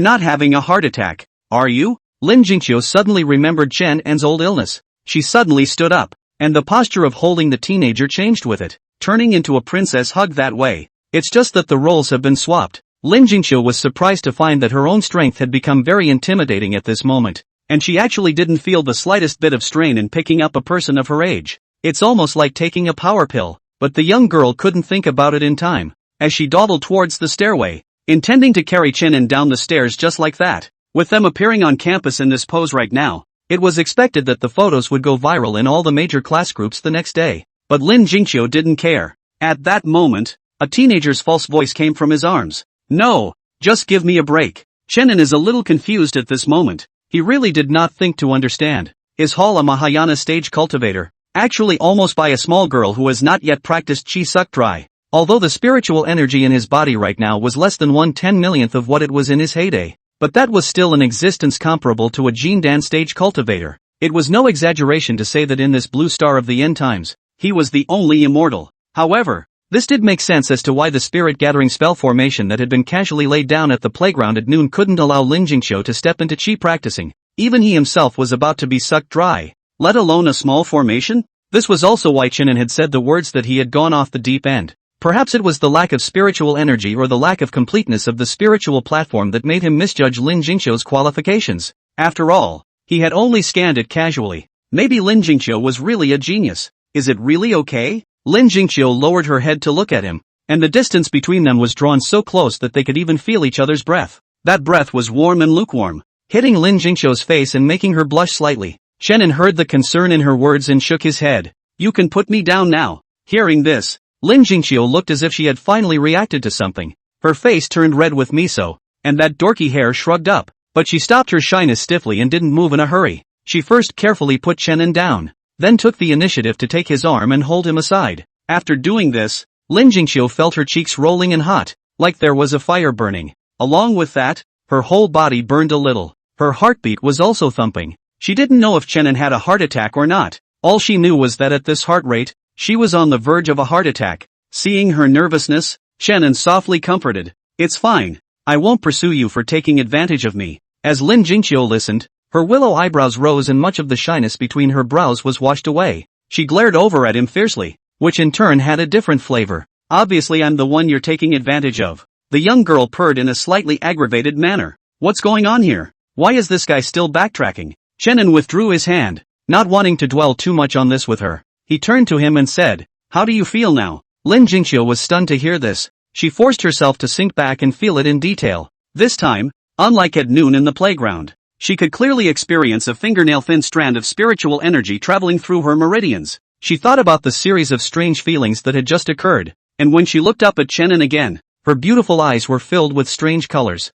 not having a heart attack, are you?" Lin Jingqiu suddenly remembered Chen En's old illness. She suddenly stood up, and the posture of holding the teenager changed with it, turning into a princess hug that way. "It's just that the roles have been swapped." Lin Jingqiu was surprised to find that her own strength had become very intimidating at this moment, and she actually didn't feel the slightest bit of strain in picking up a person of her age. It's almost like taking a power pill, but the young girl couldn't think about it in time, as she dawdled towards the stairway, intending to carry Chen En down the stairs just like that. With them appearing on campus in this pose right now, it was expected that the photos would go viral in all the major class groups the next day, but Lin Jingqiu didn't care. At that moment, a teenager's false voice came from his arms. "No, just give me a break." Chen En is a little confused at this moment. He really did not think to understand. Is Hall a Mahayana stage cultivator? Actually almost by a small girl who has not yet practiced Chi Suk Dry. Although the spiritual energy in his body right now was less than 1/10,000,000th of what it was in his heyday, but that was still an existence comparable to a Gene Dan stage cultivator. It was no exaggeration to say that in this blue star of the end times, he was the only immortal. However, this did make sense as to why the spirit-gathering spell formation that had been casually laid down at the playground at noon couldn't allow Lin Jingqiu to step into chi practicing. Even he himself was about to be sucked dry, let alone a small formation? This was also why Qianan had said the words that he had gone off the deep end. Perhaps it was the lack of spiritual energy or the lack of completeness of the spiritual platform that made him misjudge Lin Jingqiu's qualifications. After all, he had only scanned it casually. Maybe Lin Jingqiu was really a genius. Is it really okay? Lin Jingqiu lowered her head to look at him, and the distance between them was drawn so close that they could even feel each other's breath. That breath was warm and lukewarm, hitting Lin Jingqiu's face and making her blush slightly. Qianan heard the concern in her words and shook his head. You can put me down now. Hearing this, Lin Jingqiu looked as if she had finally reacted to something. Her face turned red with miso, and that dorky hair shrugged up, but she stopped her shyness stiffly and didn't move in a hurry. She first carefully put Qianan down, then took the initiative to take his arm and hold him aside. After doing this, Lin Jingqiu felt her cheeks rolling and hot, like there was a fire burning. Along with that, her whole body burned a little. Her heartbeat was also thumping. She didn't know if Qianan had a heart attack or not. All she knew was that at this heart rate, she was on the verge of a heart attack. Seeing her nervousness, Qianan softly comforted. It's fine. I won't pursue you for taking advantage of me. As Lin Jingqiu listened, her willow eyebrows rose and much of the shyness between her brows was washed away. She glared over at him fiercely, which in turn had a different flavor. Obviously I'm the one you're taking advantage of. The young girl purred in a slightly aggravated manner. What's going on here? Why is this guy still backtracking? Qianan withdrew his hand, not wanting to dwell too much on this with her. He turned to him and said, How do you feel now? Lin Jingqiu was stunned to hear this. She forced herself to sink back and feel it in detail. This time, unlike at noon in the playground, she could clearly experience a fingernail-thin strand of spiritual energy traveling through her meridians. She thought about the series of strange feelings that had just occurred, and when she looked up at Qianan again, her beautiful eyes were filled with strange colors.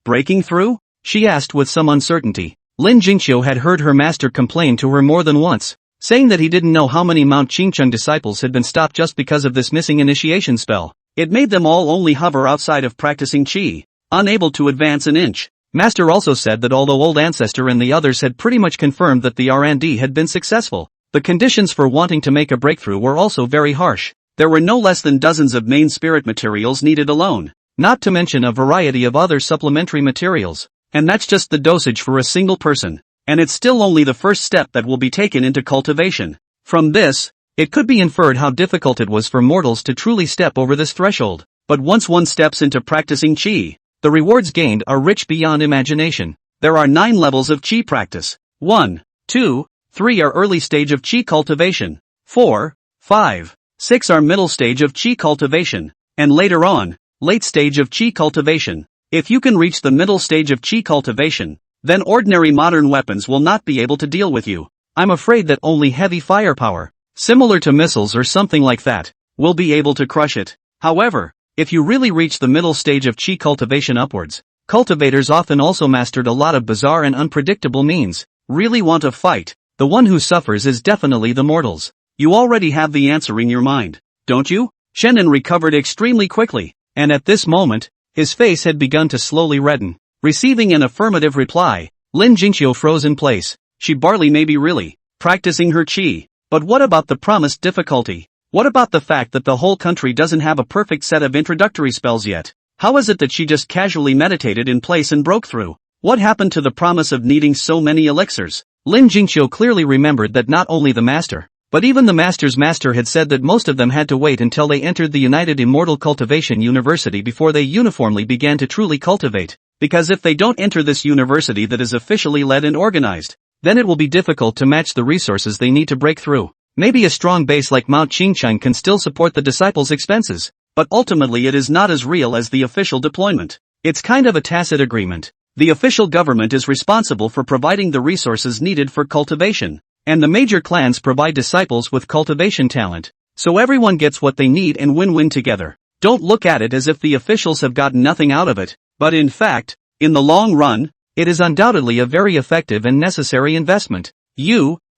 Breaking through? She asked with some uncertainty. Lin Jingqiu had heard her master complain to her more than once, saying that he didn't know how many Mount Qingcheng disciples had been stopped just because of this missing initiation spell. It made them all only hover outside of practicing qi, unable to advance an inch. Master also said that although Old Ancestor and the others had pretty much confirmed that the R&D had been successful, the conditions for wanting to make a breakthrough were also very harsh. There were no less than dozens of main spirit materials needed alone, not to mention a variety of other supplementary materials. And that's just the dosage for a single person. And it's still only the first step that will be taken into cultivation. From this, it could be inferred how difficult it was for mortals to truly step over this threshold. But once one steps into practicing qi, the rewards gained are rich beyond imagination. There are 9 levels of qi practice. 1, 2, 3 are early stage of qi cultivation. 4, 5, 6 are middle stage of qi cultivation. And later on, late stage of qi cultivation. If you can reach the middle stage of qi cultivation, then ordinary modern weapons will not be able to deal with you. I'm afraid that only heavy firepower, similar to missiles or something like that, will be able to crush it. However, if you really reach the middle stage of qi cultivation upwards, cultivators often also mastered a lot of bizarre and unpredictable means. Really want a fight? The one who suffers is definitely the mortals. You already have the answer in your mind, don't you? Qianan recovered extremely quickly, and at this moment, his face had begun to slowly redden. Receiving an affirmative reply, Lin Jingqiu froze in place. She barely may be really practicing her qi. But what about the promised difficulty? What about the fact that the whole country doesn't have a perfect set of introductory spells yet? How is it that she just casually meditated in place and broke through? What happened to the promise of needing so many elixirs? Lin Jingqiu clearly remembered that not only the master, but even the master's master had said that most of them had to wait until they entered the United Immortal Cultivation University before they uniformly began to truly cultivate. Because if they don't enter this university that is officially led and organized, then it will be difficult to match the resources they need to break through. Maybe a strong base like Mount Qingcheng can still support the disciples' expenses, but ultimately it is not as real as the official deployment. It's kind of a tacit agreement. The official government is responsible for providing the resources needed for cultivation, and the major clans provide disciples with cultivation talent, so everyone gets what they need and win-win together. Don't look at it as if the officials have gotten nothing out of it, but in fact, in the long run, it is undoubtedly a very effective and necessary investment.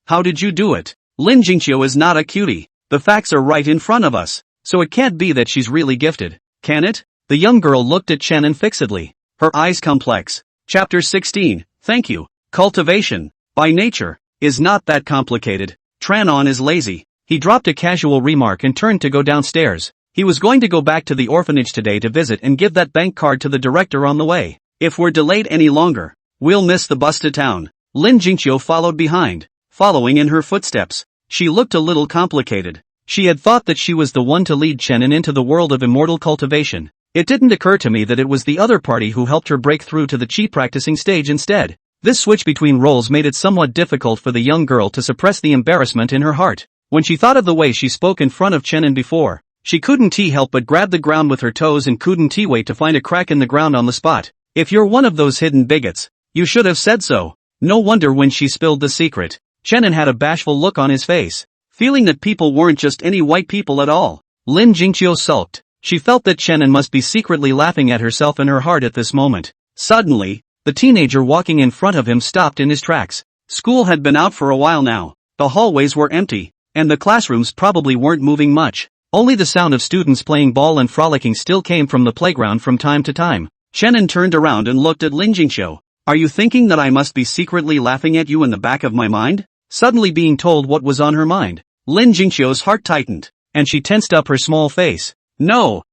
How did you do it? Lin Jingqiu is not a cutie. The facts are right in front of us. so it can't be that she's really gifted, can it? The young girl looked at Shannon fixedly. Her eyes complex. Chapter 16, thank you. Cultivation, by nature, is not that complicated. Tran-on is lazy. He dropped a casual remark and turned to go downstairs. He was going to go back to the orphanage today to visit and give that bank card to the director on the way. If we're delayed any longer, we'll miss the bus to town. Lin Jingqiu followed behind, following in her footsteps. She looked a little complicated. She had thought that she was the one to lead Shannon into the world of immortal cultivation. It didn't occur to me that it was the other party who helped her break through to the chi practicing stage instead. This switch between roles made it somewhat difficult for the young girl to suppress the embarrassment in her heart. When she thought of the way she spoke in front of Shannon before, she couldn't help but grab the ground with her toes and couldn't wait to find a crack in the ground on the spot. If you're one of those hidden bigots, you should have said so. No wonder when she spilled the secret, Shannon had a bashful look on his face, feeling that people weren't just any white people at all. Lin Jingqiu sulked. She felt that Shannon must be secretly laughing at herself in her heart at this moment. Suddenly, the teenager walking in front of him stopped in his tracks. School had been out for a while now. The hallways were empty, and the classrooms probably weren't moving much. Only the sound of students playing ball and frolicking still came from the playground from time to time. Shannon turned around and looked at Lin Jingqiu. Are you thinking that I must be secretly laughing at you in the back of my mind? Suddenly being told what was on her mind, Lin Jingqiu's heart tightened, and she tensed up her small face. No.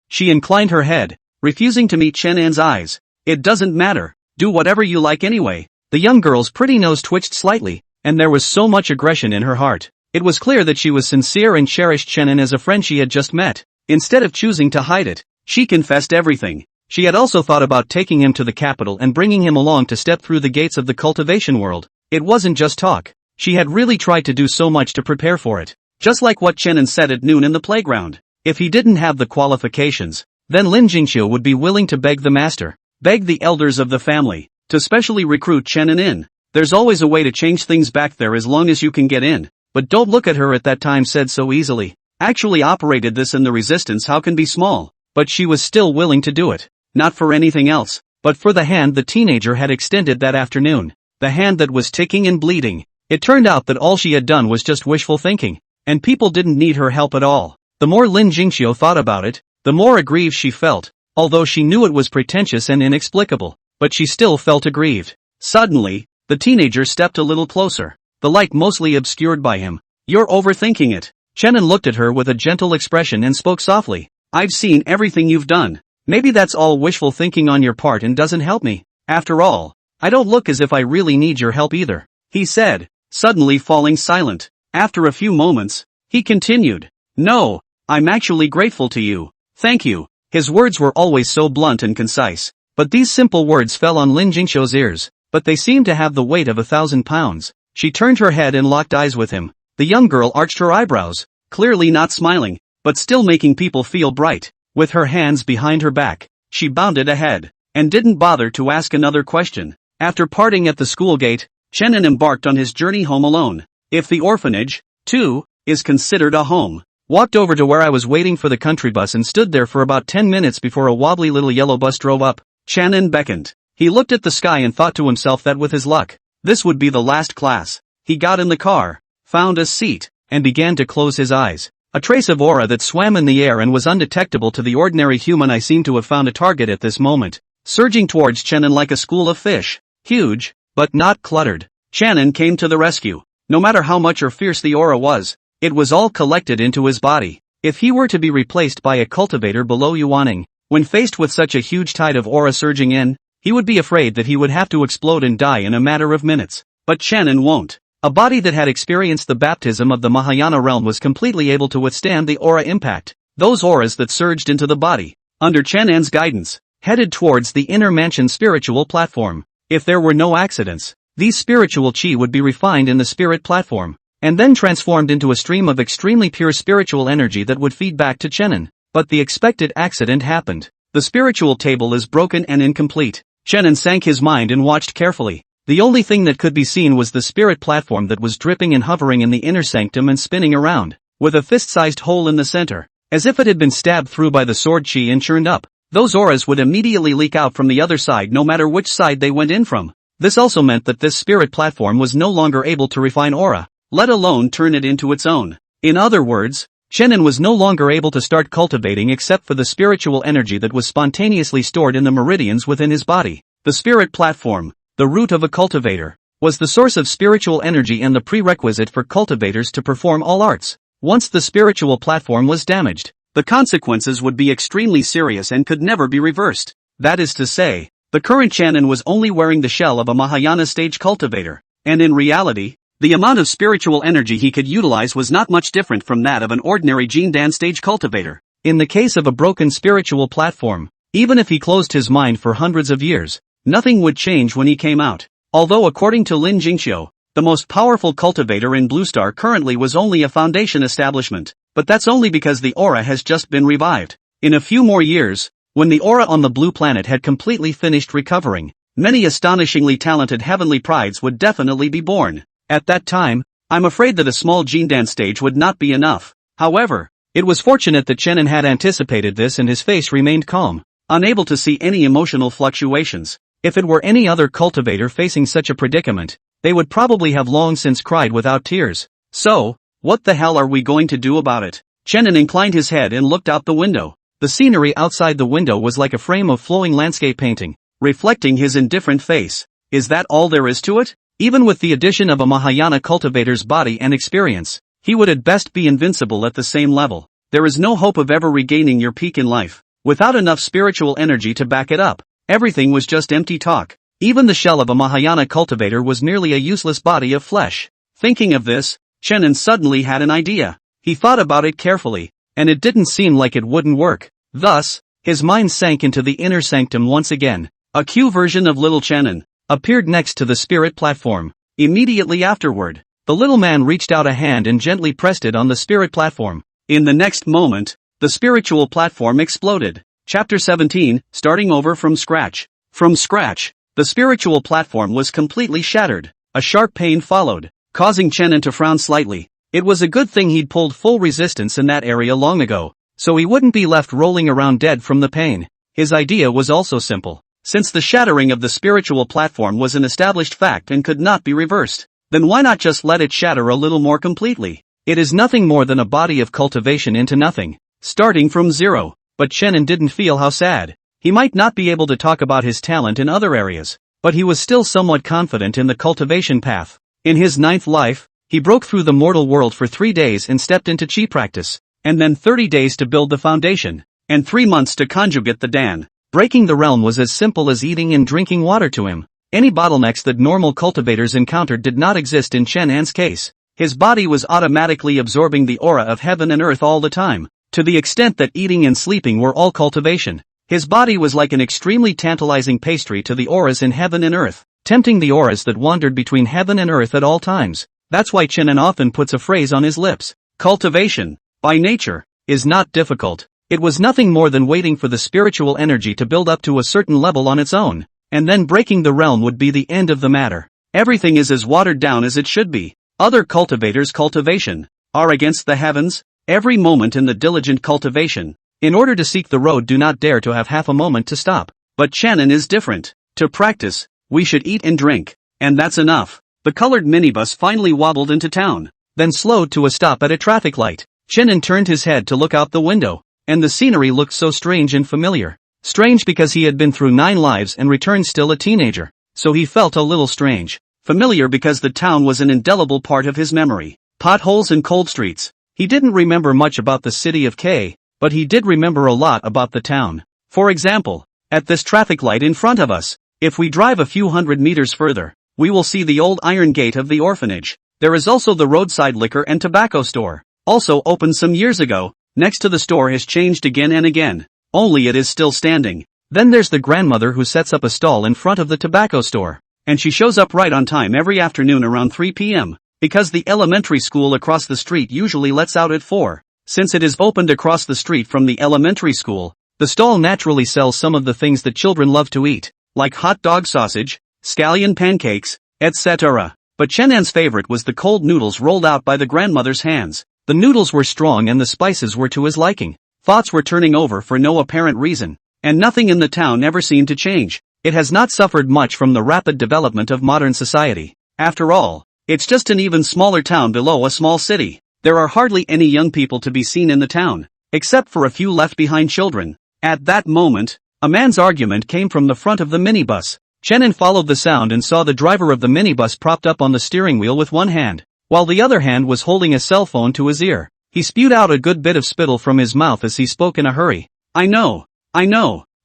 She inclined her head, refusing to meet Shannon's eyes. It doesn't matter. Do whatever you like anyway. The young girl's pretty nose twitched slightly, and there was so much aggression in her heart. It was clear that she was sincere and cherished Shannon as a friend she had just met. Instead of choosing to hide it, she confessed everything. She had also thought about taking him to the capital and bringing him along to step through the gates of the cultivation world. It wasn't just talk. She had really tried to do so much to prepare for it. Just like what Shannon said at noon in the playground. If he didn't have the qualifications, then Lin Jingqiu would be willing to beg the master, beg the elders of the family, to specially recruit Shannon in. There's always a way to change things back there as long as you can get in. But don't look at her at that time said so easily. Actually operated this in the resistance how can be small. But she was still willing to do it. Not for anything else, but for the hand the teenager had extended that afternoon. The hand that was ticking and bleeding. It turned out that all she had done was just wishful thinking, and people didn't need her help at all. The more Lin Jingqiu thought about it, the more aggrieved she felt, although she knew it was pretentious and inexplicable, but she still felt aggrieved. Suddenly, the teenager stepped a little closer, the light mostly obscured by him. You're overthinking it. Shannon looked at her with a gentle expression and spoke softly. I've seen everything you've done. Maybe that's all wishful thinking on your part and doesn't help me. After all, I don't look as if I really need your help either, he said, suddenly falling silent. After a few moments, he continued. No, I'm actually grateful to you. Thank you. His words were always so blunt and concise, but these simple words fell on Lin Jingqiu's ears, but they seemed to have the weight of 1,000 pounds. She turned her head and locked eyes with him. The young girl arched her eyebrows, clearly not smiling, but still making people feel bright. With her hands behind her back, she bounded ahead, and didn't bother to ask another question. After parting at the school gate, Shannon embarked on his journey home alone. If the orphanage, too, is considered a home. Walked over to where I was waiting for the country bus and stood there for about 10 minutes before a wobbly little yellow bus drove up. Shannon beckoned. He looked at the sky and thought to himself that with his luck, this would be the last class. He got in the car, found a seat, and began to close his eyes. A trace of aura that swam in the air and was undetectable to the ordinary human I seemed to have found a target at this moment, surging towards Shannon like a school of fish. Huge, but not cluttered. Shannon came to the rescue. No matter how much or fierce the aura was, it was all collected into his body. If he were to be replaced by a cultivator below Yuaning, when faced with such a huge tide of aura surging in, he would be afraid that he would have to explode and die in a matter of minutes. But Shannon won't. A body that had experienced the baptism of the Mahayana realm was completely able to withstand the aura impact. Those auras that surged into the body, under Shannon's guidance, headed towards the inner mansion spiritual platform. If there were no accidents, these spiritual chi would be refined in the spirit platform, and then transformed into a stream of extremely pure spiritual energy that would feed back to Shannon. But the expected accident happened. The spiritual table is broken and incomplete. Shannon sank his mind and watched carefully. The only thing that could be seen was the spirit platform that was dripping and hovering in the inner sanctum and spinning around, with a fist-sized hole in the center, as if it had been stabbed through by the sword chi and churned up. Those auras would immediately leak out from the other side no matter which side they went in from. This also meant that this spirit platform was no longer able to refine aura, let alone turn it into its own. In other words, Chenin was no longer able to start cultivating except for the spiritual energy that was spontaneously stored in the meridians within his body. The spirit platform, the root of a cultivator, was the source of spiritual energy and the prerequisite for cultivators to perform all arts. Once the spiritual platform was damaged, the consequences would be extremely serious and could never be reversed. That is to say, the current Chenin was only wearing the shell of a Mahayana stage cultivator, and in reality, the amount of spiritual energy he could utilize was not much different from that of an ordinary Jindan stage cultivator. In the case of a broken spiritual platform, even if he closed his mind for hundreds of years, nothing would change when he came out. Although according to Lin Jingxiu, the most powerful cultivator in Blue Star currently was only a foundation establishment, but that's only because the aura has just been revived. In a few more years, when the aura on the blue planet had completely finished recovering, many astonishingly talented heavenly prides would definitely be born. At that time, I'm afraid that a small Jindan stage would not be enough. However, it was fortunate that Chenin had anticipated this and his face remained calm, unable to see any emotional fluctuations. If it were any other cultivator facing such a predicament, they would probably have long since cried without tears. So, what the hell are we going to do about it? Chenin inclined his head and looked out the window. The scenery outside the window was like a frame of flowing landscape painting, reflecting his indifferent face. Is that all there is to it? Even with the addition of a Mahayana cultivator's body and experience, he would at best be invincible at the same level. There is no hope of ever regaining your peak in life. Without enough spiritual energy to back it up, everything was just empty talk. Even the shell of a Mahayana cultivator was merely a useless body of flesh. Thinking of this, Chenin suddenly had an idea. He thought about it carefully, and it didn't seem like it wouldn't work. Thus, his mind sank into the inner sanctum once again. A Q version of little Chenin appeared next to the spirit platform. Immediately afterward, the little man reached out a hand and gently pressed it on the spirit platform. In the next moment, the spiritual platform exploded. Chapter 17, starting over from scratch. From scratch, the spiritual platform was completely shattered. A sharp pain followed, causing Chenin to frown slightly. It was a good thing he'd pulled full resistance in that area long ago, so he wouldn't be left rolling around dead from the pain. His idea was also simple. Since the shattering of the spiritual platform was an established fact and could not be reversed, then why not just let it shatter a little more completely? It is nothing more than a body of cultivation into nothing, starting from zero. But Chenin didn't feel how sad. He might not be able to talk about his talent in other areas, but he was still somewhat confident in the cultivation path. In his 9th life, he broke through the mortal world for 3 days and stepped into chi practice, and then 30 days to build the foundation, and 3 months to conjugate the Dan. Breaking the realm was as simple as eating and drinking water to him. Any bottlenecks that normal cultivators encountered did not exist in Chenin's case. His body was automatically absorbing the aura of heaven and earth all the time, to the extent that eating and sleeping were all cultivation. His body was like an extremely tantalizing pastry to the auras in heaven and earth, tempting the auras that wandered between heaven and earth at all times. That's why Chenin often puts a phrase on his lips. Cultivation, by nature, is not difficult. It was nothing more than waiting for the spiritual energy to build up to a certain level on its own, and then breaking the realm would be the end of the matter. Everything is as watered down as it should be. Other cultivators' cultivation are against the heavens. Every moment in the diligent cultivation, in order to seek the road, do not dare to have half a moment to stop. But Chenin is different. To practice, we should eat and drink, and that's enough. The colored minibus finally wobbled into town, then slowed to a stop at a traffic light. Chenin turned his head to look out the window, and the scenery looked so strange and familiar. Strange because he had been through 9 lives and returned still a teenager, so he felt a little strange. Familiar because the town was an indelible part of his memory. Potholes and cold streets. He didn't remember much about the city of K, but he did remember a lot about the town. For example, at this traffic light in front of us, if we drive a few hundred meters further, we will see the old iron gate of the orphanage. There is also the roadside liquor and tobacco store, also opened some years ago. Next to the store has changed again and again, only it is still standing. Then there's the grandmother who sets up a stall in front of the tobacco store, and she shows up right on time every afternoon around 3 p.m. Because the elementary school across the street usually lets out at 4. Since it is opened across the street from the elementary school, the stall naturally sells some of the things that children love to eat, like hot dog sausage, scallion pancakes, etc. But Chenin's favorite was the cold noodles rolled out by the grandmother's hands. The noodles were strong and the spices were to his liking. Thoughts were turning over for no apparent reason, and nothing in the town ever seemed to change. It has not suffered much from the rapid development of modern society. After all, it's just an even smaller town below a small city. There are hardly any young people to be seen in the town, except for a few left-behind children. At that moment, a man's argument came from the front of the minibus. Chenin followed the sound and saw the driver of the minibus propped up on the steering wheel with one hand, while the other hand was holding a cell phone to his ear. He spewed out a good bit of spittle from his mouth as he spoke in a hurry. I know.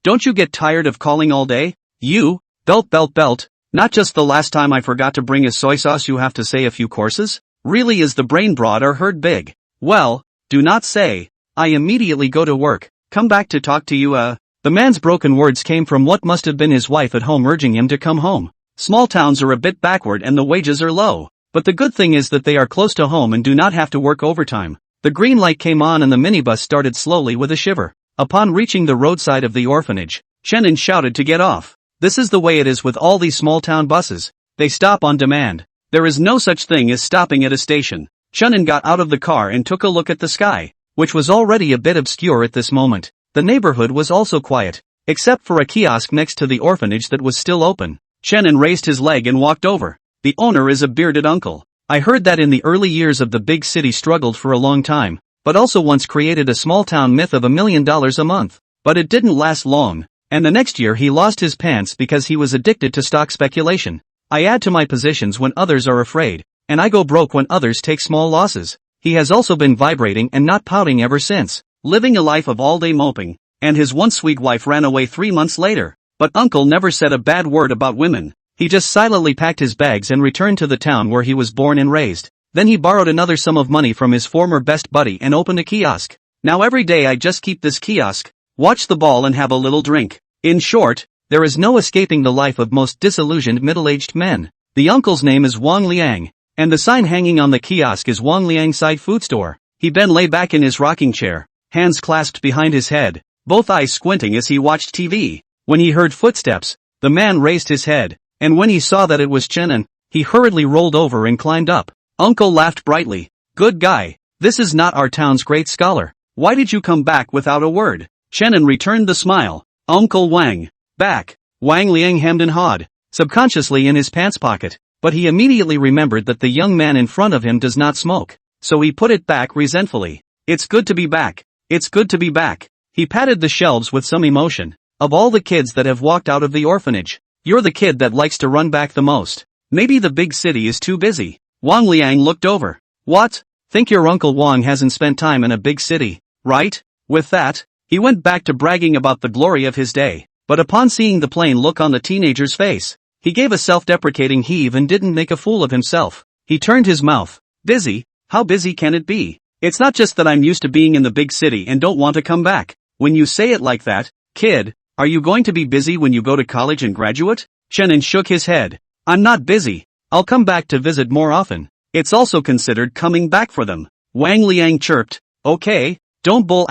Don't you get tired of calling all day? You, belt. Not just the last time I forgot to bring a soy sauce you have to say a few courses? Really, is the brain broad or heard big? Well, do not say. I immediately go to work. Come back to talk to you. The man's broken words came from what must have been his wife at home urging him to come home. Small towns are a bit backward and the wages are low. But the good thing is that they are close to home and do not have to work overtime. The green light came on and the minibus started slowly with a shiver. Upon reaching the roadside of the orphanage, Chenin shouted to get off. This is the way it is with all these small town buses. They stop on demand. There is no such thing as stopping at a station. Chenin got out of the car and took a look at the sky, which was already a bit obscure at this moment. The neighborhood was also quiet, except for a kiosk next to the orphanage that was still open. Chenin raised his leg and walked over. The owner is a bearded uncle. I heard that in the early years of the big city struggled for a long time, but also once created a small town myth of $1 million a month. But it didn't last long, and the next year he lost his pants because he was addicted to stock speculation. I add to my positions when others are afraid, and I go broke when others take small losses. He has also been vibrating and not pouting ever since, living a life of all-day moping, and his once sweet wife ran away 3 months later. But Uncle never said a bad word about women. He just silently packed his bags and returned to the town where he was born and raised. Then he borrowed another sum of money from his former best buddy and opened a kiosk. Now every day I just keep this kiosk, watch the ball and have a little drink. In short, there is no escaping the life of most disillusioned middle-aged men. The uncle's name is Wang Liang, and the sign hanging on the kiosk is Wang Liang Side Food Store. He then lay back in his rocking chair, hands clasped behind his head, both eyes squinting as he watched TV. When he heard footsteps, the man raised his head, and when he saw that it was Chenin, he hurriedly rolled over and climbed up. Uncle laughed brightly. Good guy, this is not our town's great scholar. Why did you come back without a word? Chenin returned the smile. Uncle Wang. Back. Wang Liang hemmed and hawed, subconsciously in his pants pocket, but he immediately remembered that the young man in front of him does not smoke, so he put it back resentfully. It's good to be back. It's good to be back. He patted the shelves with some emotion. Of all the kids that have walked out of the orphanage, you're the kid that likes to run back the most. Maybe the big city is too busy. Wang Liang looked over. What? Think your Uncle Wang hasn't spent time in a big city, right? With that, he went back to bragging about the glory of his day. But upon seeing the plain look on the teenager's face, he gave a self-deprecating heave and didn't make a fool of himself. He turned his mouth. Busy? How busy can it be? It's not just that I'm used to being in the big city and don't want to come back. When you say it like that, kid, are you going to be busy when you go to college and graduate? Chenin shook his head. I'm not busy. I'll come back to visit more often. It's also considered coming back for them. Wang Liang chirped. Okay, don't bull ****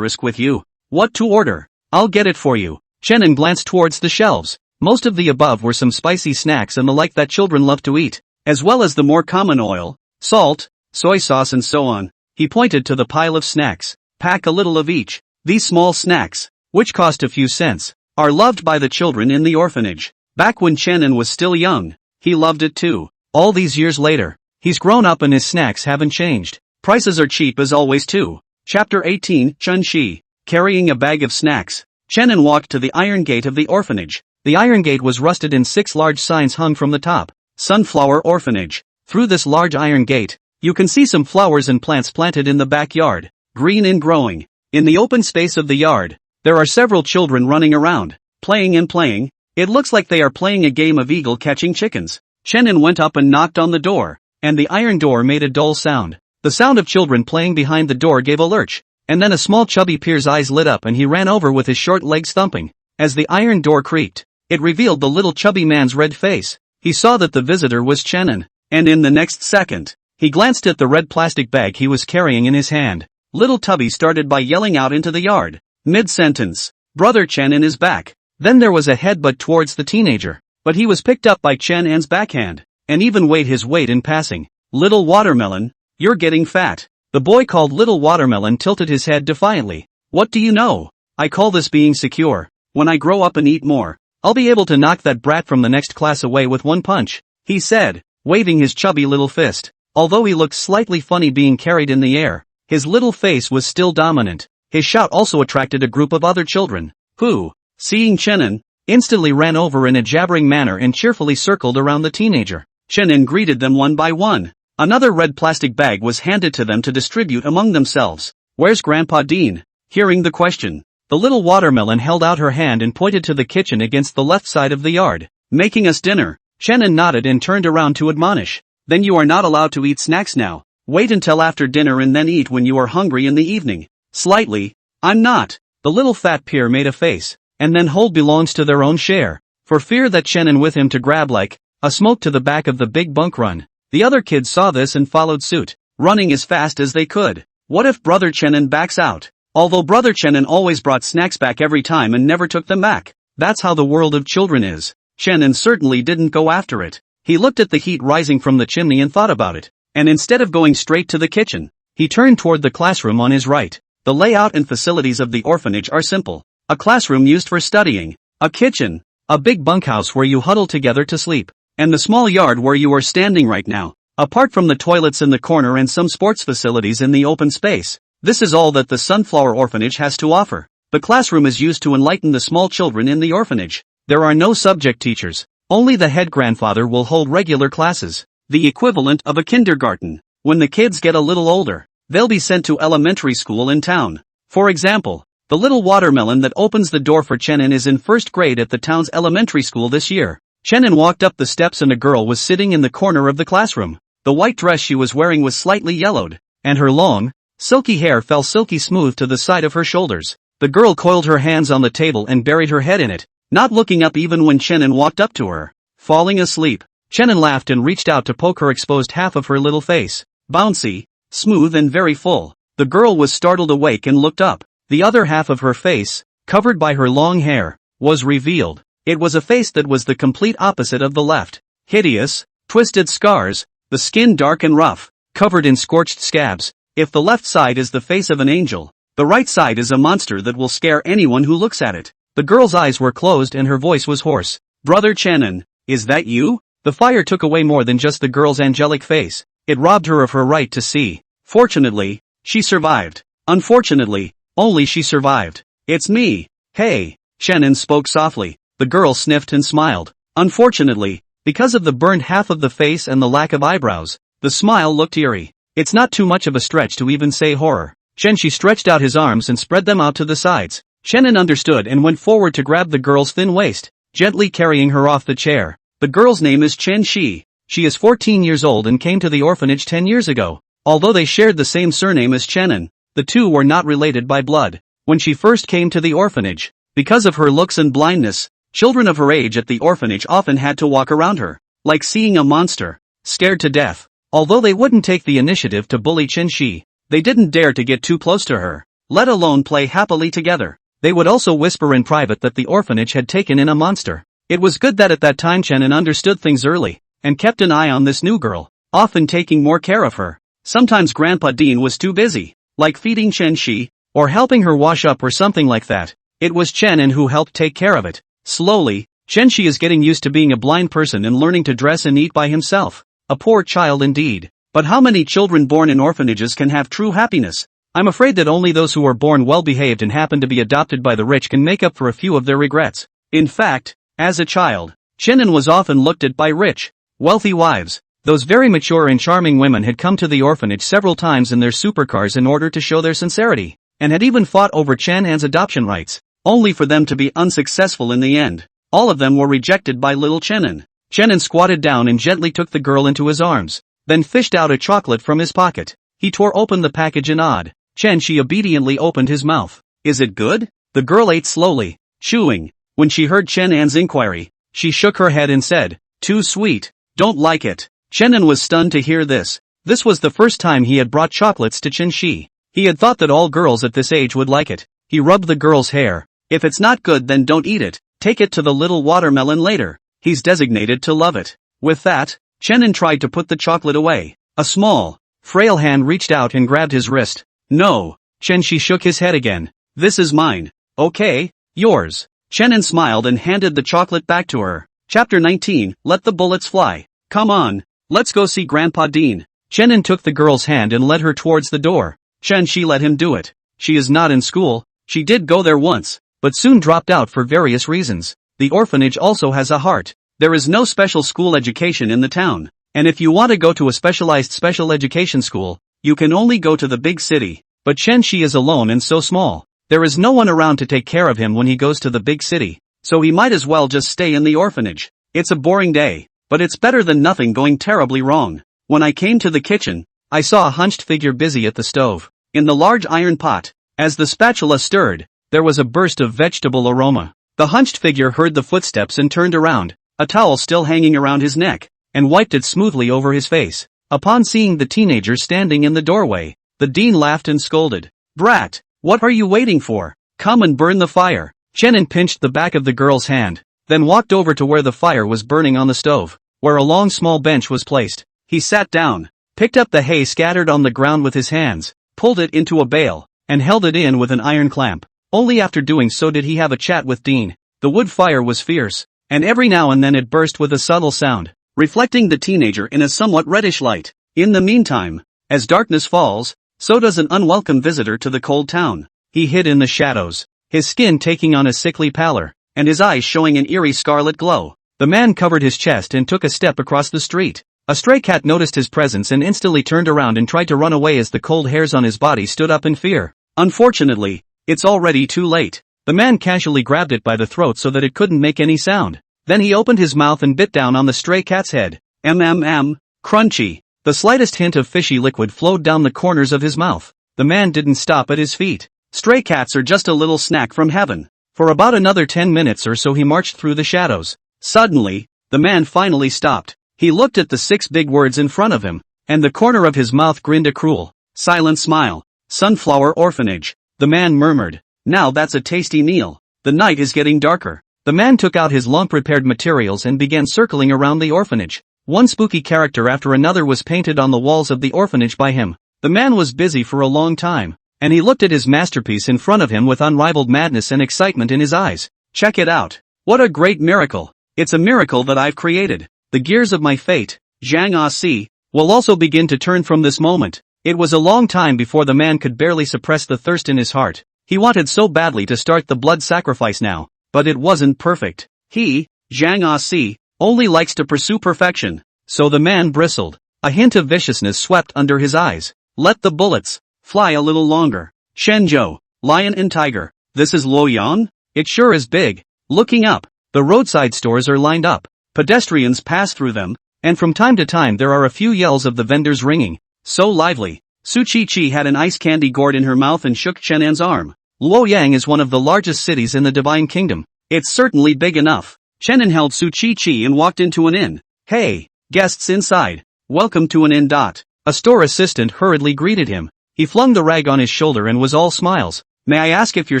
with you. What to order? I'll get it for you. Chenin glanced towards the shelves. Most of the above were some spicy snacks and the like that children love to eat, as well as the more common oil, salt, soy sauce and so on. He pointed to the pile of snacks. Pack a little of each. These small snacks, which cost a few cents, are loved by the children in the orphanage. Back when Chenin was still young, he loved it too. All these years later, he's grown up and his snacks haven't changed. Prices are cheap as always too. Chapter 18, Chun Shi. Carrying a bag of snacks, Chenin walked to the iron gate of the orphanage. The iron gate was rusted and 6 large signs hung from the top. Sunflower Orphanage. Through this large iron gate, you can see some flowers and plants planted in the backyard, green and growing. In the open space of the yard, there are several children running around, playing and playing. It looks like they are playing a game of eagle catching chickens. Chenin went up and knocked on the door, and the iron door made a dull sound. The sound of children playing behind the door gave a lurch, and then a small chubby peer's eyes lit up and he ran over with his short legs thumping. As the iron door creaked, it revealed the little chubby man's red face. He saw that the visitor was Chenin, and in the next second, he glanced at the red plastic bag he was carrying in his hand. Little Tubby started by yelling out into the yard. Mid-sentence, Brother Chenin is back. Then there was a headbutt towards the teenager, but he was picked up by Chenin's backhand, and even weighed his weight in passing. Little Watermelon, you're getting fat. The boy called Little Watermelon tilted his head defiantly. What do you know? I call this being secure. When I grow up and eat more, I'll be able to knock that brat from the next class away with one punch, he said, waving his chubby little fist. Although he looked slightly funny being carried in the air, his little face was still dominant. His shout also attracted a group of other children, who, seeing Chenin, instantly ran over in a jabbering manner and cheerfully circled around the teenager. Chenin greeted them one by one. Another red plastic bag was handed to them to distribute among themselves. "Where's Grandpa Dean?" Hearing the question, the little watermelon held out her hand and pointed to the kitchen against the left side of the yard. "Making us dinner." Chenin nodded and turned around to admonish. "Then you are not allowed to eat snacks now. Wait until after dinner and then eat when you are hungry in the evening." "Slightly. I'm not." The little fat peer made a face, and then hold belongs to their own share, for fear that Chenin with him to grab like a smoke to the back of the big bunk run. The other kids saw this and followed suit, running as fast as they could. What if Brother Chenin backs out? Although Brother Chenin always brought snacks back every time and never took them back. That's how the world of children is. Chenin certainly didn't go after it. He looked at the heat rising from the chimney and thought about it, and instead of going straight to the kitchen, he turned toward the classroom on his right. The layout and facilities of the orphanage are simple. A classroom used for studying, a kitchen, a big bunkhouse where you huddle together to sleep, and the small yard where you are standing right now, apart from the toilets in the corner and some sports facilities in the open space. This is all that the Sunflower Orphanage has to offer. The classroom is used to enlighten the small children in the orphanage. There are no subject teachers. Only the head grandfather will hold regular classes, the equivalent of a kindergarten. When the kids get a little older, they'll be sent to elementary school in town. For example, the little watermelon that opens the door for Chenin is in first grade at the town's elementary school this year. Chenin walked up the steps and a girl was sitting in the corner of the classroom. The white dress she was wearing was slightly yellowed, and her long, silky hair fell silky smooth to the side of her shoulders. The girl coiled her hands on the table and buried her head in it, not looking up even when Chenin walked up to her. Falling asleep, Chenin laughed and reached out to poke her exposed half of her little face. Bouncy, smooth and very full. The girl was startled awake and looked up. The other half of her face, covered by her long hair, was revealed. It was a face that was the complete opposite of the left. Hideous, twisted scars, the skin dark and rough, covered in scorched scabs. If the left side is the face of an angel, the right side is a monster that will scare anyone who looks at it. The girl's eyes were closed and her voice was hoarse. "Brother Chenin, is that you?" The fire took away more than just the girl's angelic face. It robbed her of her right to see. Fortunately, she survived. Unfortunately, only she survived. "It's me." "Hey," Chenin spoke softly. The girl sniffed and smiled. Unfortunately, because of the burned half of the face and the lack of eyebrows, the smile looked eerie. It's not too much of a stretch to even say horror. She stretched out his arms and spread them out to the sides. Chenin understood and went forward to grab the girl's thin waist, gently carrying her off the chair. The girl's name is Chen Shi. She is 14 years old and came to the orphanage 10 years ago. Although they shared the same surname as Chenin, the two were not related by blood. When she first came to the orphanage, because of her looks and blindness, children of her age at the orphanage often had to walk around her, like seeing a monster, scared to death. Although they wouldn't take the initiative to bully Chen Shi, they didn't dare to get too close to her, let alone play happily together. They would also whisper in private that the orphanage had taken in a monster. It was good that at that time Chenin understood things early, and kept an eye on this new girl, often taking more care of her. Sometimes Grandpa Dean was too busy, like feeding Chen Shi, or helping her wash up or something like that. It was Chenin who helped take care of it. Slowly, Chen Shi is getting used to being a blind person and learning to dress and eat by himself. A poor child indeed. But how many children born in orphanages can have true happiness? I'm afraid that only those who are born well-behaved and happen to be adopted by the rich can make up for a few of their regrets. In fact, as a child, Chenin was often looked at by rich, wealthy wives. Those very mature and charming women had come to the orphanage several times in their supercars in order to show their sincerity, and had even fought over Chenin's adoption rights, only for them to be unsuccessful in the end. All of them were rejected by little Chenin. Chenin squatted down and gently took the girl into his arms, then fished out a chocolate from his pocket. He tore open the package and awed. Chen Shi obediently opened his mouth. "Is it good?" The girl ate slowly, chewing. When she heard Chenin's inquiry, she shook her head and said, "Too sweet, don't like it." Chenin was stunned to hear this. This was the first time he had brought chocolates to Chen Shi. He had thought that all girls at this age would like it. He rubbed the girl's hair. "If it's not good then don't eat it, take it to the little watermelon later. He's designated to love it." With that, Chenin tried to put the chocolate away. A small, frail hand reached out and grabbed his wrist. "No." Chen Shi shook his head again. "This is mine." "Okay, yours." Chenin smiled and handed the chocolate back to her. Chapter 19, Let the Bullets Fly. "Come on, let's go see Grandpa Dean." Chenin took the girl's hand and led her towards the door. She let him do it. She is not in school. She did go there once, but soon dropped out for various reasons. The orphanage also has a heart. There is no special school education in the town, and if you want to go to a specialized special education school, you can only go to the big city. But she is alone and so small. There is no one around to take care of him when he goes to the big city, so he might as well just stay in the orphanage. It's a boring day, but it's better than nothing going terribly wrong. When I came to the kitchen, I saw a hunched figure busy at the stove. In the large iron pot, as the spatula stirred, there was a burst of vegetable aroma. The hunched figure heard the footsteps and turned around, a towel still hanging around his neck, and wiped it smoothly over his face. Upon seeing the teenager standing in the doorway, the dean laughed and scolded. "Brat, what are you waiting for? Come and burn the fire." Chenin pinched the back of the girl's hand, then walked over to where the fire was burning on the stove, where a long small bench was placed. He sat down, picked up the hay scattered on the ground with his hands, pulled it into a bale, and held it in with an iron clamp. Only after doing so did he have a chat with Dean. The wood fire was fierce, and every now and then it burst with a subtle sound, reflecting the teenager in a somewhat reddish light. In the meantime, as darkness falls, so does an unwelcome visitor to the cold town. He hid in the shadows, his skin taking on a sickly pallor, and his eyes showing an eerie scarlet glow. The man covered his chest and took a step across the street. A stray cat noticed his presence and instantly turned around and tried to run away as the cold hairs on his body stood up in fear. Unfortunately, it's already too late. The man casually grabbed it by the throat so that it couldn't make any sound. Then he opened his mouth and bit down on the stray cat's head. Crunchy. The slightest hint of fishy liquid flowed down the corners of his mouth. The man didn't stop at his feet. Stray cats are just a little snack from heaven. For about another 10 minutes or so he marched through the shadows. Suddenly, the man finally stopped. He looked at the 6 big words in front of him, and the corner of his mouth grinned a cruel, silent smile. Sunflower Orphanage. The man murmured. Now that's a tasty meal. The night is getting darker. The man took out his long-prepared materials and began circling around the orphanage. One spooky character after another was painted on the walls of the orphanage by him. The man was busy for a long time, and he looked at his masterpiece in front of him with unrivaled madness and excitement in his eyes. Check it out. What a great miracle. It's a miracle that I've created. The gears of my fate, Zhang Si, will also begin to turn from this moment. It was a long time before the man could barely suppress the thirst in his heart. He wanted so badly to start the blood sacrifice now, but it wasn't perfect. He, Zhang Si, only likes to pursue perfection. So the man bristled. A hint of viciousness swept under his eyes. Let the bullets fly a little longer. Shenzhou, Lion and Tiger. This is Luoyang? It sure is big. Looking up, the roadside stores are lined up. Pedestrians pass through them, and from time to time there are a few yells of the vendors ringing. So lively. Su Chi had an ice candy gourd in her mouth and shook Chenan's arm. Luoyang is one of the largest cities in the Divine Kingdom. It's certainly big enough. Chenan held Su Chi and walked into an inn. Hey, guests inside. Welcome to an inn. A store assistant hurriedly greeted him. He flung the rag on his shoulder and was all smiles. May I ask if you're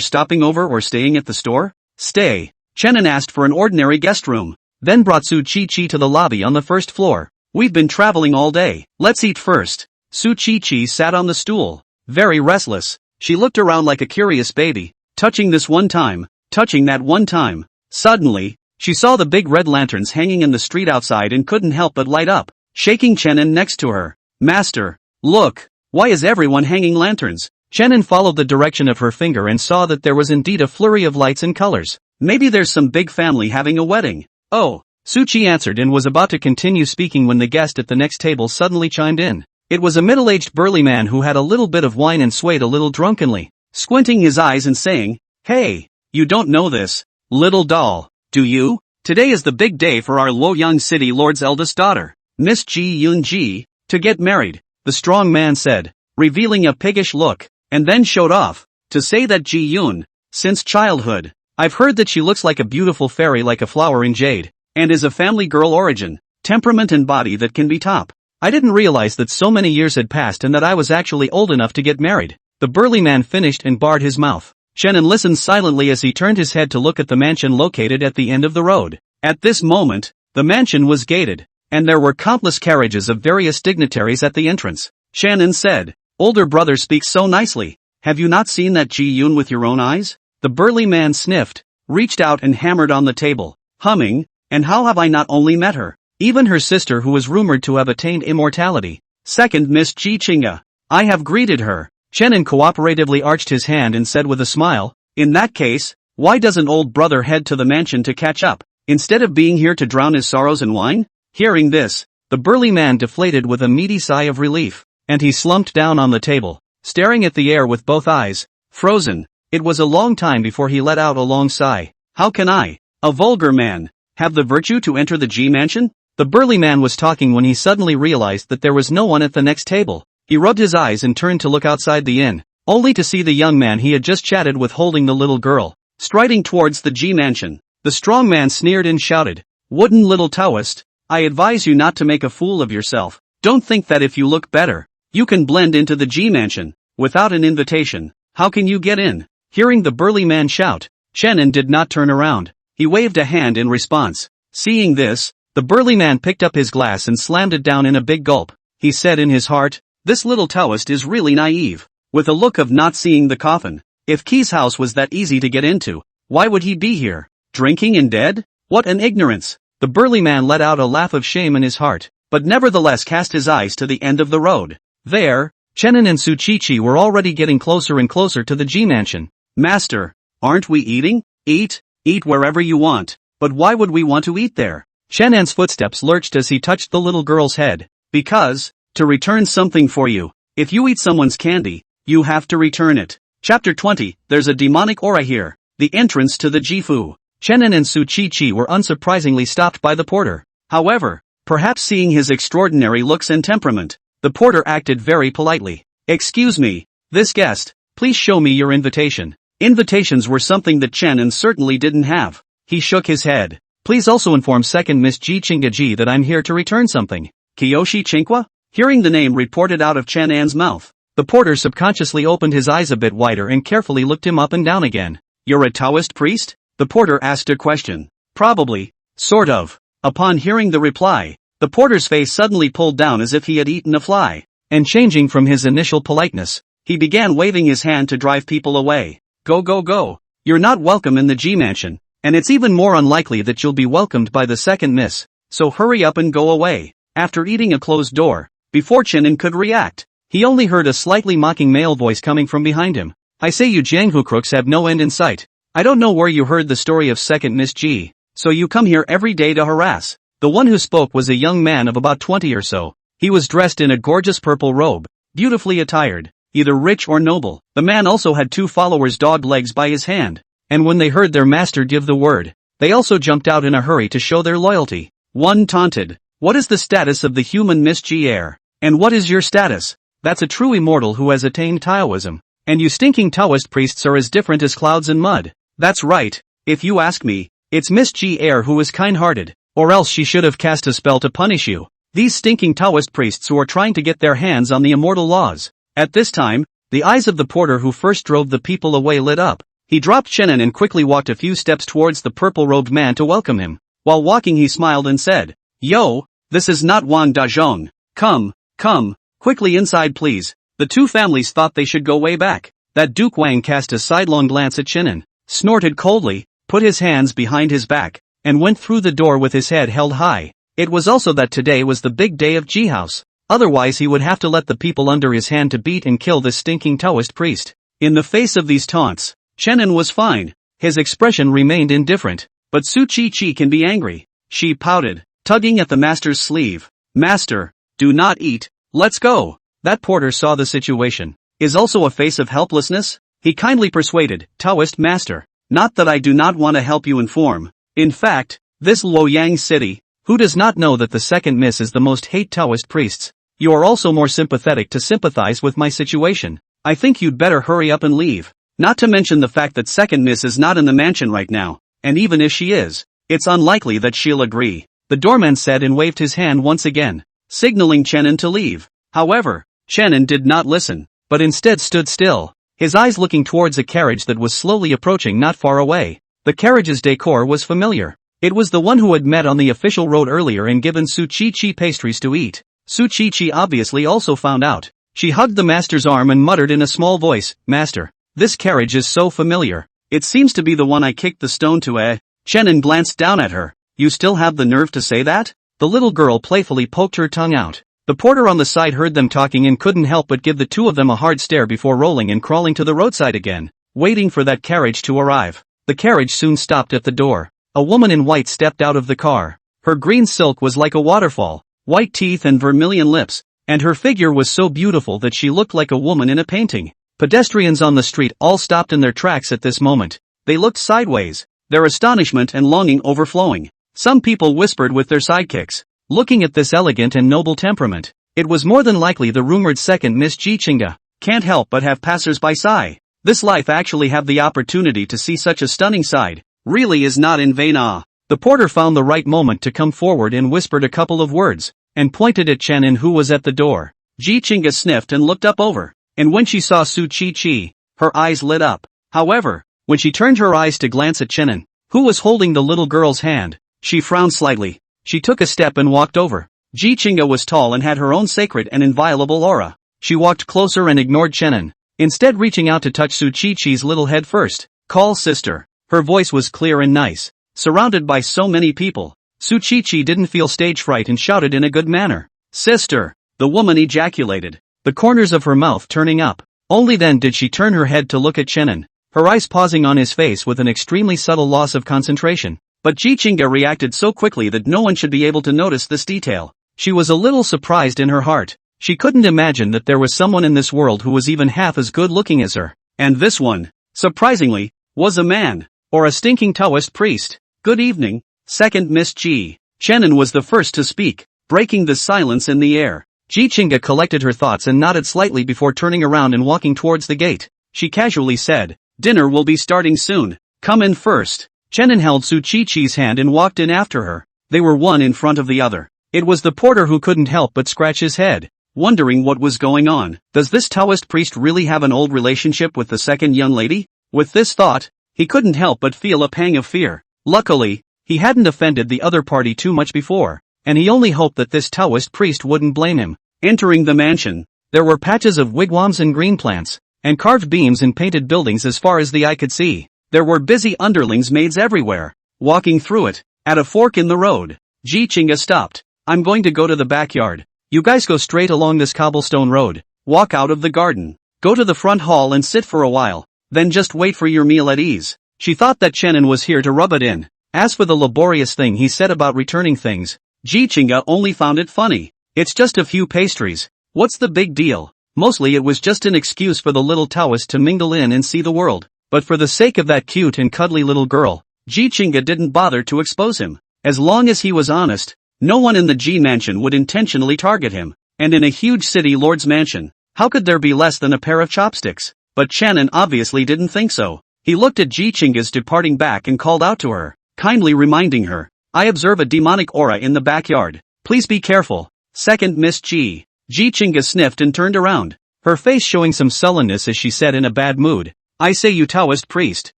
stopping over or staying at the store? Stay. Chenan asked for an ordinary guest room, then brought Su Chi to the lobby on the first floor. We've been traveling all day. Let's eat first. Su Chi sat on the stool, very restless. She looked around like a curious baby, touching this one time, touching that one time. Suddenly, she saw the big red lanterns hanging in the street outside and couldn't help but light up, shaking Chenan next to her. Master, look, why is everyone hanging lanterns? Chenan followed the direction of her finger and saw that there was indeed a flurry of lights and colors. Maybe there's some big family having a wedding. Oh, Su Chi answered and was about to continue speaking when the guest at the next table suddenly chimed in. It was a middle-aged burly man who had a little bit of wine and swayed a little drunkenly, squinting his eyes and saying, "Hey, you don't know this, little doll, do you? Today is the big day for our Luoyang City Lord's eldest daughter, Miss Ji Yun-ji, to get married," the strong man said, revealing a piggish look, and then showed off, to say that Ji Yun, since childhood, I've heard that she looks like a beautiful fairy like a flower in jade, and is a family girl origin, temperament and body that can be top. I didn't realize that so many years had passed and that I was actually old enough to get married. The burly man finished and barred his mouth. Chenan listened silently as he turned his head to look at the mansion located at the end of the road. At this moment, the mansion was gated, and there were countless carriages of various dignitaries at the entrance. Chenan said, "Older brother speaks so nicely. Have you not seen that Ji Yun with your own eyes?" The burly man sniffed, reached out and hammered on the table, humming, "And how have I not only met her? Even her sister who was rumored to have attained immortality." Second Miss Ji Chinga. I have greeted her. Chenin cooperatively arched his hand and said with a smile, In that case, why doesn't old brother head to the mansion to catch up, instead of being here to drown his sorrows in wine? Hearing this, the burly man deflated with a meaty sigh of relief, and he slumped down on the table, staring at the air with both eyes frozen. It was a long time before he let out a long sigh. How can I, a vulgar man, have the virtue to enter the G mansion? The burly man was talking when he suddenly realized that there was no one at the next table. He rubbed his eyes and turned to look outside the inn, only to see the young man he had just chatted with holding the little girl, striding towards the G mansion. The strong man sneered and shouted, Wooden little Taoist, I advise you not to make a fool of yourself. Don't think that if you look better, you can blend into the G mansion, without an invitation. How can you get in? Hearing the burly man shout, Chenin did not turn around. He waved a hand in response. Seeing this, the burly man picked up his glass and slammed it down in a big gulp. He said in his heart, This little Taoist is really naive, with a look of not seeing the coffin. If Key's house was that easy to get into, why would he be here, drinking and dead? What an ignorance! The burly man let out a laugh of shame in his heart, but nevertheless cast his eyes to the end of the road. There, Chenin and Suchichi were already getting closer and closer to the G mansion. Master, aren't we eating? Eat wherever you want. But why would we want to eat there? Chenin's footsteps lurched as he touched the little girl's head. Because, to return something for you. If you eat someone's candy, you have to return it. Chapter 20, There's a demonic aura here. The entrance to the Jifu. Chenin and Suchichi were unsurprisingly stopped by the porter. However, perhaps seeing his extraordinary looks and temperament, the porter acted very politely. Excuse me, this guest, please show me your invitation. Invitations were something that Chenin certainly didn't have. He shook his head. Please also inform second Miss Ji Chinga Ji that I'm here to return something. Kiyoshi Chinkwa? Hearing the name reported out of Chenin's mouth, the porter subconsciously opened his eyes a bit wider and carefully looked him up and down again. You're a Taoist priest? The porter asked a question. Probably. Sort of. Upon hearing the reply, the porter's face suddenly pulled down as if he had eaten a fly. And changing from his initial politeness, he began waving his hand to drive people away. Go go go. You're not welcome in the G mansion, and it's even more unlikely that you'll be welcomed by the second miss, so hurry up and go away. After eating a closed door, before Chenin could react, he only heard a slightly mocking male voice coming from behind him. I say you Jianghu crooks have no end in sight. I don't know where you heard the story of second Miss G, so you come here every day to harass. The one who spoke was a young man of about 20 or so. He was dressed in a gorgeous purple robe, beautifully attired, either rich or noble. The man also had 2 followers' dog legs by his hand, and when they heard their master give the word, they also jumped out in a hurry to show their loyalty. One taunted, What is the status of the human Miss G heir? And what is your status? That's a true immortal who has attained Taoism. And you stinking Taoist priests are as different as clouds and mud. That's right, if you ask me, it's Miss G heir who is kind-hearted, or else she should have cast a spell to punish you. These stinking Taoist priests who are trying to get their hands on the immortal laws. At this time, the eyes of the porter who first drove the people away lit up. He dropped Chenin and quickly walked a few steps towards the purple-robed man to welcome him. While walking he smiled and said, Yo, this is not Wang Dazhong. Come, quickly inside please. The 2 families thought they should go way back. That Duke Wang cast a sidelong glance at Chenin, snorted coldly, put his hands behind his back, and went through the door with his head held high. It was also that today was the big day of G House. Otherwise he would have to let the people under his hand to beat and kill this stinking Taoist priest. In the face of these taunts, Chenin was fine. His expression remained indifferent. But Su Chi can be angry. She pouted, tugging at the master's sleeve. Master, do not eat, let's go. That porter saw the situation. Is also a face of helplessness? He kindly persuaded, Taoist master. Not that I do not want to help you inform. In fact, this Luoyang city, who does not know that the second miss is the most hate Taoist priests? You are also more sympathetic to sympathize with my situation. I think you'd better hurry up and leave. Not to mention the fact that second miss is not in the mansion right now, and even if she is, it's unlikely that she'll agree. The doorman said and waved his hand once again, signaling Chenin to leave. However, Chenin did not listen, but instead stood still, his eyes looking towards a carriage that was slowly approaching not far away. The carriage's decor was familiar. It was the one who had met on the official road earlier and given Su Chi pastries to eat. Su Chi obviously also found out. She hugged the master's arm and muttered in a small voice, Master, this carriage is so familiar. It seems to be the one I kicked the stone to Chenin glanced down at her. You still have the nerve to say that? The little girl playfully poked her tongue out. The porter on the side heard them talking and couldn't help but give the two of them a hard stare before rolling and crawling to the roadside again, waiting for that carriage to arrive. The carriage soon stopped at the door. A woman in white stepped out of the car. Her green silk was like a waterfall, white teeth and vermilion lips, and her figure was so beautiful that she looked like a woman in a painting. Pedestrians on the street all stopped in their tracks at this moment. They looked sideways, their astonishment and longing overflowing. Some people whispered with their sidekicks, looking at this elegant and noble temperament. It was more than likely the rumored second Miss Jichinga. Can't help but have passers-by sigh. This life actually have the opportunity to see such a stunning side. Really is not in vain. The porter found the right moment to come forward and whispered a couple of words, and pointed at Chenin who was at the door. Jichinga sniffed and looked up over, and when she saw Su Chi, her eyes lit up. However, when she turned her eyes to glance at Chenin, who was holding the little girl's hand, she frowned slightly. She took a step and walked over. Jichinga was tall and had her own sacred and inviolable aura. She walked closer and ignored Chenin, instead reaching out to touch Su Chi's little head first. Call sister. Her voice was clear and nice. Surrounded by so many people, Su Chi didn't feel stage fright and shouted in a good manner. Sister! The woman ejaculated, the corners of her mouth turning up. Only then did she turn her head to look at Chenin, her eyes pausing on his face with an extremely subtle loss of concentration. But Jichinga reacted so quickly that no one should be able to notice this detail. She was a little surprised in her heart. She couldn't imagine that there was someone in this world who was even half as good looking as her. And this one, surprisingly, was a man, or a stinking Taoist priest. Good evening, second Miss Ji. Chenin was the first to speak, breaking the silence in the air. Jichinga collected her thoughts and nodded slightly before turning around and walking towards the gate. She casually said, dinner will be starting soon. Come in first. Chenin held Su Chi's hand and walked in after her. They were one in front of the other. It was the porter who couldn't help but scratch his head, wondering what was going on. Does this Taoist priest really have an old relationship with the second young lady? With this thought, he couldn't help but feel a pang of fear. Luckily, he hadn't offended the other party too much before, and he only hoped that this Taoist priest wouldn't blame him. Entering the mansion, there were patches of wigwams and green plants, and carved beams and painted buildings as far as the eye could see. There were busy underlings maids everywhere. Walking through it, at a fork in the road, Jichinga stopped. I'm going to go to the backyard. You guys go straight along this cobblestone road, walk out of the garden, go to the front hall and sit for a while, then just wait for your meal at ease. She thought that Chenin was here to rub it in. As for the laborious thing he said about returning things, Jichinga only found it funny. It's just a few pastries. What's the big deal? Mostly it was just an excuse for the little Taoist to mingle in and see the world. But for the sake of that cute and cuddly little girl, Jichinga didn't bother to expose him. As long as he was honest, no one in the G mansion would intentionally target him. And in a huge city lord's mansion, how could there be less than a pair of chopsticks? But Chenin obviously didn't think so. He looked at Jichinga's departing back and called out to her, kindly reminding her, I observe a demonic aura in the backyard. Please be careful. Second Miss Ji. Jichinga sniffed and turned around, her face showing some sullenness as she said in a bad mood, I say you Taoist priest,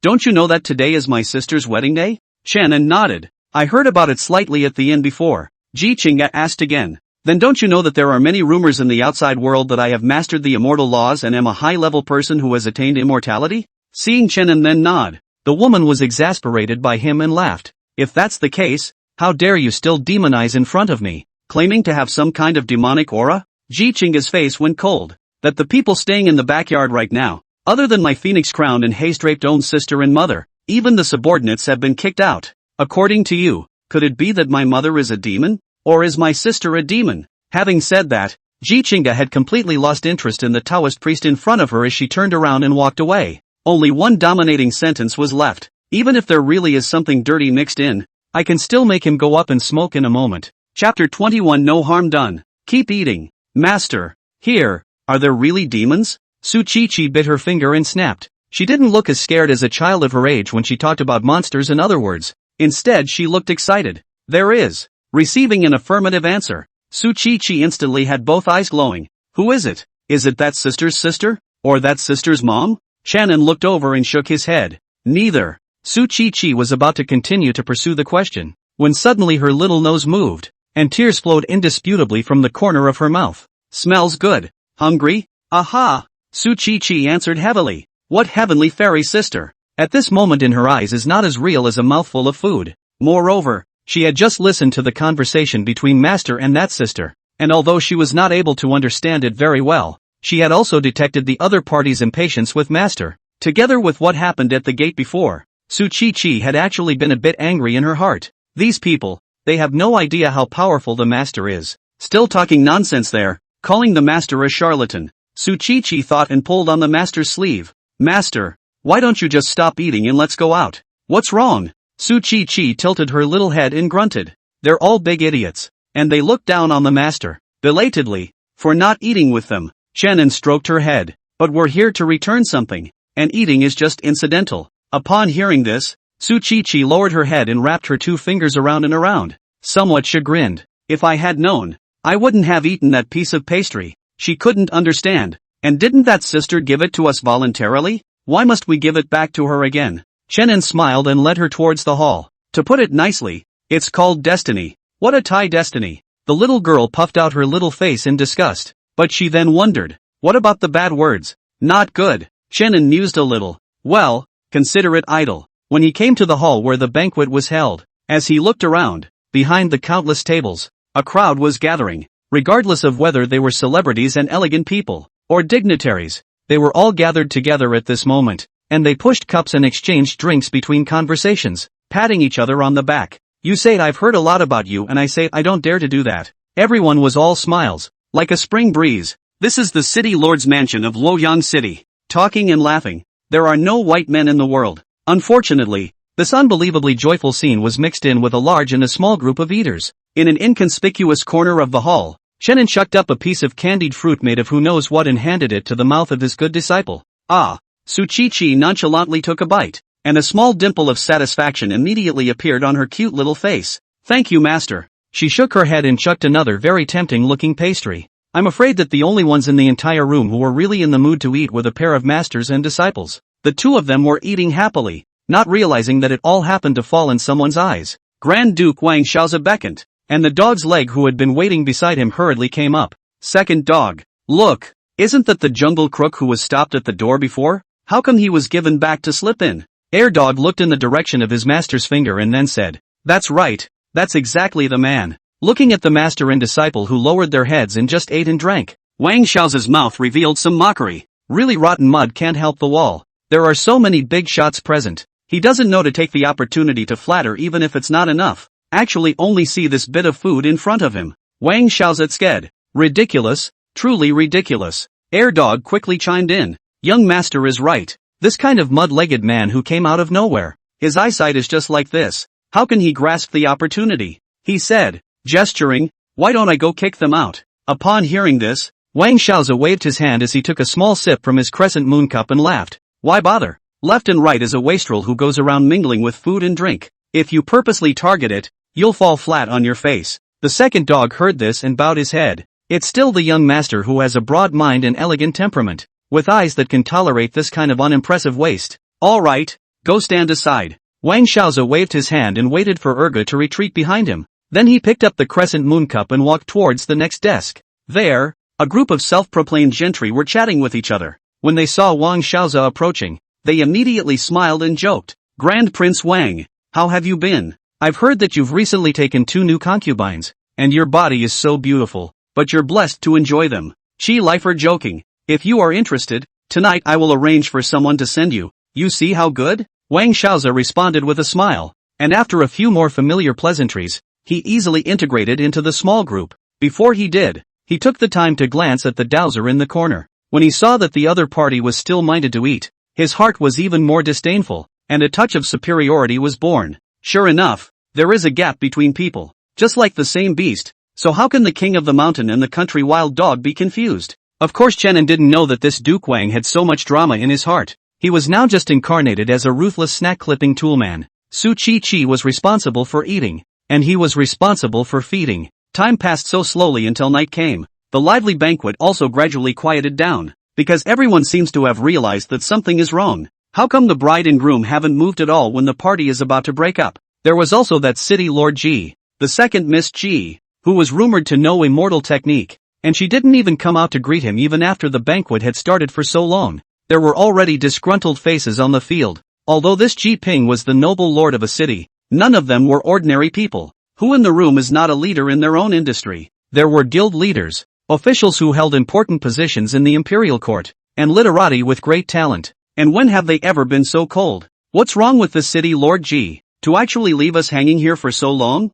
don't you know that today is my sister's wedding day? Chenin nodded. I heard about it slightly at the inn before. Jichinga asked again. Then don't you know that there are many rumors in the outside world that I have mastered the immortal laws and am a high-level person who has attained immortality? Seeing Chenin then nod, the woman was exasperated by him and laughed. If that's the case, how dare you still demonize in front of me, claiming to have some kind of demonic aura? Jichinga's face went cold. That the people staying in the backyard right now, other than my phoenix-crowned and haze-draped own sister and mother, even the subordinates have been kicked out. According to you, could it be that my mother is a demon? Or is my sister a demon? Having said that, Jichinga had completely lost interest in the Taoist priest in front of her as she turned around and walked away. Only one dominating sentence was left. Even if there really is something dirty mixed in, I can still make him go up and smoke in a moment. Chapter 21 No harm done. Keep eating. Master. Here, are there really demons? Su Chi bit her finger and snapped. She didn't look as scared as a child of her age when she talked about monsters in other words. Instead she looked excited. There is. Receiving an affirmative answer, Su Chi instantly had both eyes glowing. Who is it? Is it that sister's sister? Or that sister's mom? Chenin looked over and shook his head. Neither. Su Chi was about to continue to pursue the question, when suddenly her little nose moved, and tears flowed indisputably from the corner of her mouth. Smells good. Hungry? Aha! Su Chi answered heavily. What heavenly fairy sister? At this moment in her eyes is not as real as a mouthful of food. Moreover, she had just listened to the conversation between master and that sister. and although she was not able to understand it very well, she had also detected the other party's impatience with Master. Together with what happened at the gate before, Su Chi had actually been a bit angry in her heart. These people, they have no idea how powerful the Master is. Still talking nonsense there, calling the Master a charlatan. Su Chi thought and pulled on the Master's sleeve. Master, why don't you just stop eating and let's go out? What's wrong? Su Chi tilted her little head and grunted. They're all big idiots. And they looked down on the Master, belatedly, for not eating with them. Shannon stroked her head. But we're here to return something, and eating is just incidental. Upon hearing this, Su Chi lowered her head and wrapped her 2 fingers around and around, somewhat chagrined. If I had known, I wouldn't have eaten that piece of pastry. She couldn't understand. And didn't that sister give it to us voluntarily? Why must we give it back to her again? Shannon smiled and led her towards the hall. To put it nicely, it's called destiny. What a Thai destiny. The little girl puffed out her little face in disgust. But she then wondered, what about the bad words? Not good. Shannon mused a little. Well, consider it idle. When he came to the hall where the banquet was held, as he looked around, behind the countless tables, a crowd was gathering. Regardless of whether they were celebrities and elegant people, or dignitaries, they were all gathered together at this moment, and they pushed cups and exchanged drinks between conversations, patting each other on the back. You say I've heard a lot about you and I say I don't dare to do that. Everyone was all smiles, like a spring breeze. This is the city lord's mansion of Luoyang City. Talking and laughing. There are no white men in the world. Unfortunately, this unbelievably joyful scene was mixed in with a large and a small group of eaters. In an inconspicuous corner of the hall, Shannon shucked up a piece of candied fruit made of who knows what and handed it to the mouth of his good disciple. Ah! Su Chi nonchalantly took a bite, and a small dimple of satisfaction immediately appeared on her cute little face. Thank you, Master. She shook her head and chucked another very tempting-looking pastry. I'm afraid that the only ones in the entire room who were really in the mood to eat were the pair of masters and disciples. The 2 of them were eating happily, not realizing that it all happened to fall in someone's eyes. Grand Duke Wang Xiaoza beckoned, and the dog's leg who had been waiting beside him hurriedly came up. Second dog. Look, isn't that the jungle crook who was stopped at the door before? How come he was given back to slip in? Air Dog looked in the direction of his master's finger and then said, that's right, that's exactly the man. Looking at the master and disciple who lowered their heads and just ate and drank, Wang Xiaoza's mouth revealed some mockery. Really rotten mud can't help the wall. There are so many big shots present. He doesn't know to take the opportunity to flatter even if it's not enough. Actually only see this bit of food in front of him. Wang Xiaoza scared. Ridiculous, truly ridiculous. Air Dog quickly chimed in. Young master is right. This kind of mud-legged man who came out of nowhere. His eyesight is just like this. How can he grasp the opportunity? He said, gesturing, why don't I go kick them out? Upon hearing this, Wang Xiaoza waved his hand as he took a small sip from his crescent moon cup and laughed. Why bother? Left and right is a wastrel who goes around mingling with food and drink. If you purposely target it, you'll fall flat on your face. The second dog heard this and bowed his head. It's still the young master who has a broad mind and elegant temperament, with eyes that can tolerate this kind of unimpressive waste. All right, go stand aside. Wang Xiaoza waved his hand and waited for Urga to retreat behind him. Then he picked up the crescent moon cup and walked towards the next desk. There, a group of self-proclaimed gentry were chatting with each other. When they saw Wang Xiaoza approaching, they immediately smiled and joked. Grand Prince Wang, how have you been? I've heard that you've recently taken 2 new concubines, and your body is so beautiful, but you're blessed to enjoy them. Chi Lifer joking. If you are interested, tonight I will arrange for someone to send you. You see how good? Wang Xiaoza responded with a smile, and after a few more familiar pleasantries, he easily integrated into the small group. Before he did, he took the time to glance at the dowser in the corner. When he saw that the other party was still minded to eat, his heart was even more disdainful, and a touch of superiority was born. Sure enough, there is a gap between people, just like the same beast, so how can the king of the mountain and the country wild dog be confused? Of course Chenin didn't know that this Duke Wang had so much drama in his heart. He was now just incarnated as a ruthless snack-clipping toolman. Su Chi was responsible for eating, and he was responsible for feeding. Time passed so slowly until night came. The lively banquet also gradually quieted down, because everyone seems to have realized that something is wrong. How come the bride and groom haven't moved at all when the party is about to break up? There was also that city Lord Ji, the second Miss Ji, who was rumored to know immortal technique, and she didn't even come out to greet him even after the banquet had started for so long. There were already disgruntled faces on the field. Although this Ji Ping was the noble lord of a city, none of them were ordinary people. Who in the room is not a leader in their own industry? There were guild leaders, officials who held important positions in the imperial court, and literati with great talent. And when have they ever been so cold? What's wrong with this city, Lord G? To actually leave us hanging here for so long?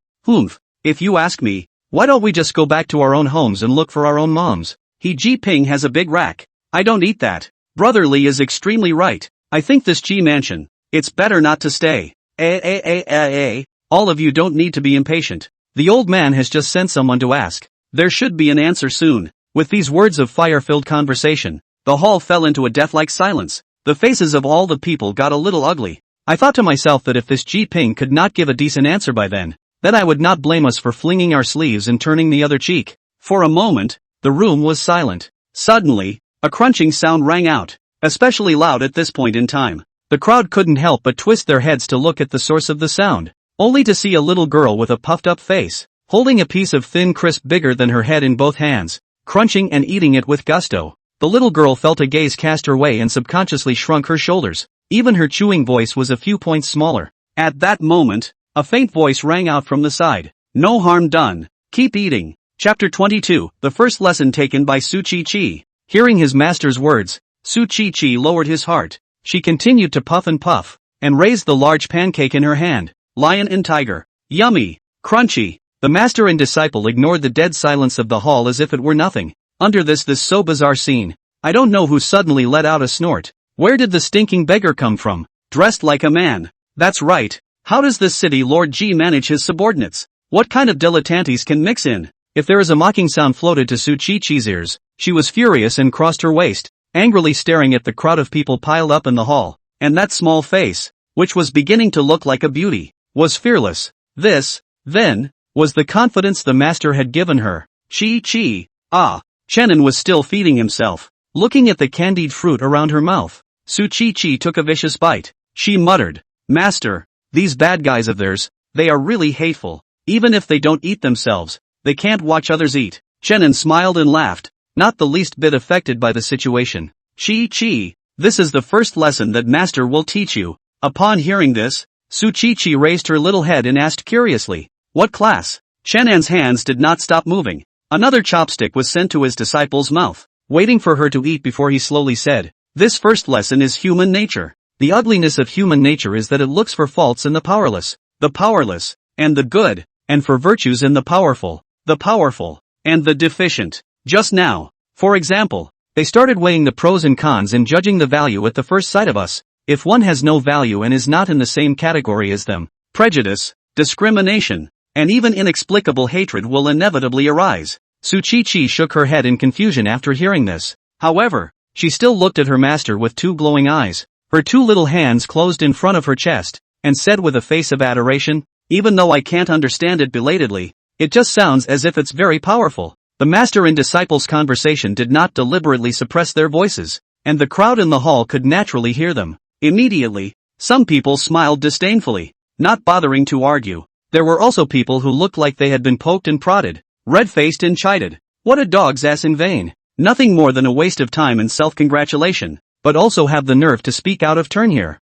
If you ask me, why don't we just go back to our own homes and look for our own moms? Ji Ping has a big rack. I don't eat that. Brother Li is extremely right. I think this G mansion, it's better not to stay. All of you don't need to be impatient. The old man has just sent someone to ask. There should be an answer soon. With these words of fire-filled conversation, the hall fell into a death-like silence. The faces of all the people got a little ugly. I thought to myself that if this Ji Ping could not give a decent answer by then I would not blame us for flinging our sleeves and turning the other cheek. For a moment, the room was silent. Suddenly, a crunching sound rang out, especially loud at this point in time. The crowd couldn't help but twist their heads to look at the source of the sound, only to see a little girl with a puffed-up face, holding a piece of thin crisp bigger than her head in both hands, crunching and eating it with gusto. The little girl felt a gaze cast her way and subconsciously shrunk her shoulders. Even her chewing voice was a few points smaller. At that moment, a faint voice rang out from the side. No harm done. Keep eating. Chapter 22, the first lesson taken by Su Chi. Hearing his master's words, Su Chi lowered his heart. She continued to puff, and raised the large pancake in her hand. Lion and tiger. Yummy. Crunchy. The master and disciple ignored the dead silence of the hall as if it were nothing. Under this so bizarre scene, I don't know who suddenly let out a snort. Where did the stinking beggar come from? Dressed like a man. That's right. How does this city Lord G manage his subordinates? What kind of dilettantes can mix in? If there is a mocking sound floated to Su Chi's ears, she was furious and crossed her waist, angrily staring at the crowd of people piled up in the hall. And that small face, which was beginning to look like a beauty, was fearless. This, then, was the confidence the master had given her. Chi. Chenin was still feeding himself, looking at the candied fruit around her mouth. Su Chi took a vicious bite. She muttered, Master, these bad guys of theirs, they are really hateful. Even if they don't eat themselves, they can't watch others eat. Chenin smiled and laughed, not the least bit affected by the situation. Chi, this is the first lesson that Master will teach you. Upon hearing this, Su Chi raised her little head and asked curiously, What class? Chenin's hands did not stop moving. Another chopstick was sent to his disciple's mouth, waiting for her to eat before he slowly said, This first lesson is human nature. The ugliness of human nature is that it looks for faults in the powerless, and the good, and for virtues in the powerful, and the deficient. Just now, for example, they started weighing the pros and cons and judging the value at the first sight of us. If one has no value and is not in the same category as them, prejudice, discrimination, and even inexplicable hatred will inevitably arise. Su Chi shook her head in confusion after hearing this. However, she still looked at her master with two glowing eyes. Her two little hands closed in front of her chest, and said with a face of adoration, Even though I can't understand it belatedly, it just sounds as if it's very powerful. The master and disciple's conversation did not deliberately suppress their voices, and the crowd in the hall could naturally hear them. Immediately, some people smiled disdainfully, not bothering to argue. There were also people who looked like they had been poked and prodded, red-faced and chided. What a dog's ass in vain. Nothing more than a waste of time and self-congratulation. But also have the nerve to speak out of turn here.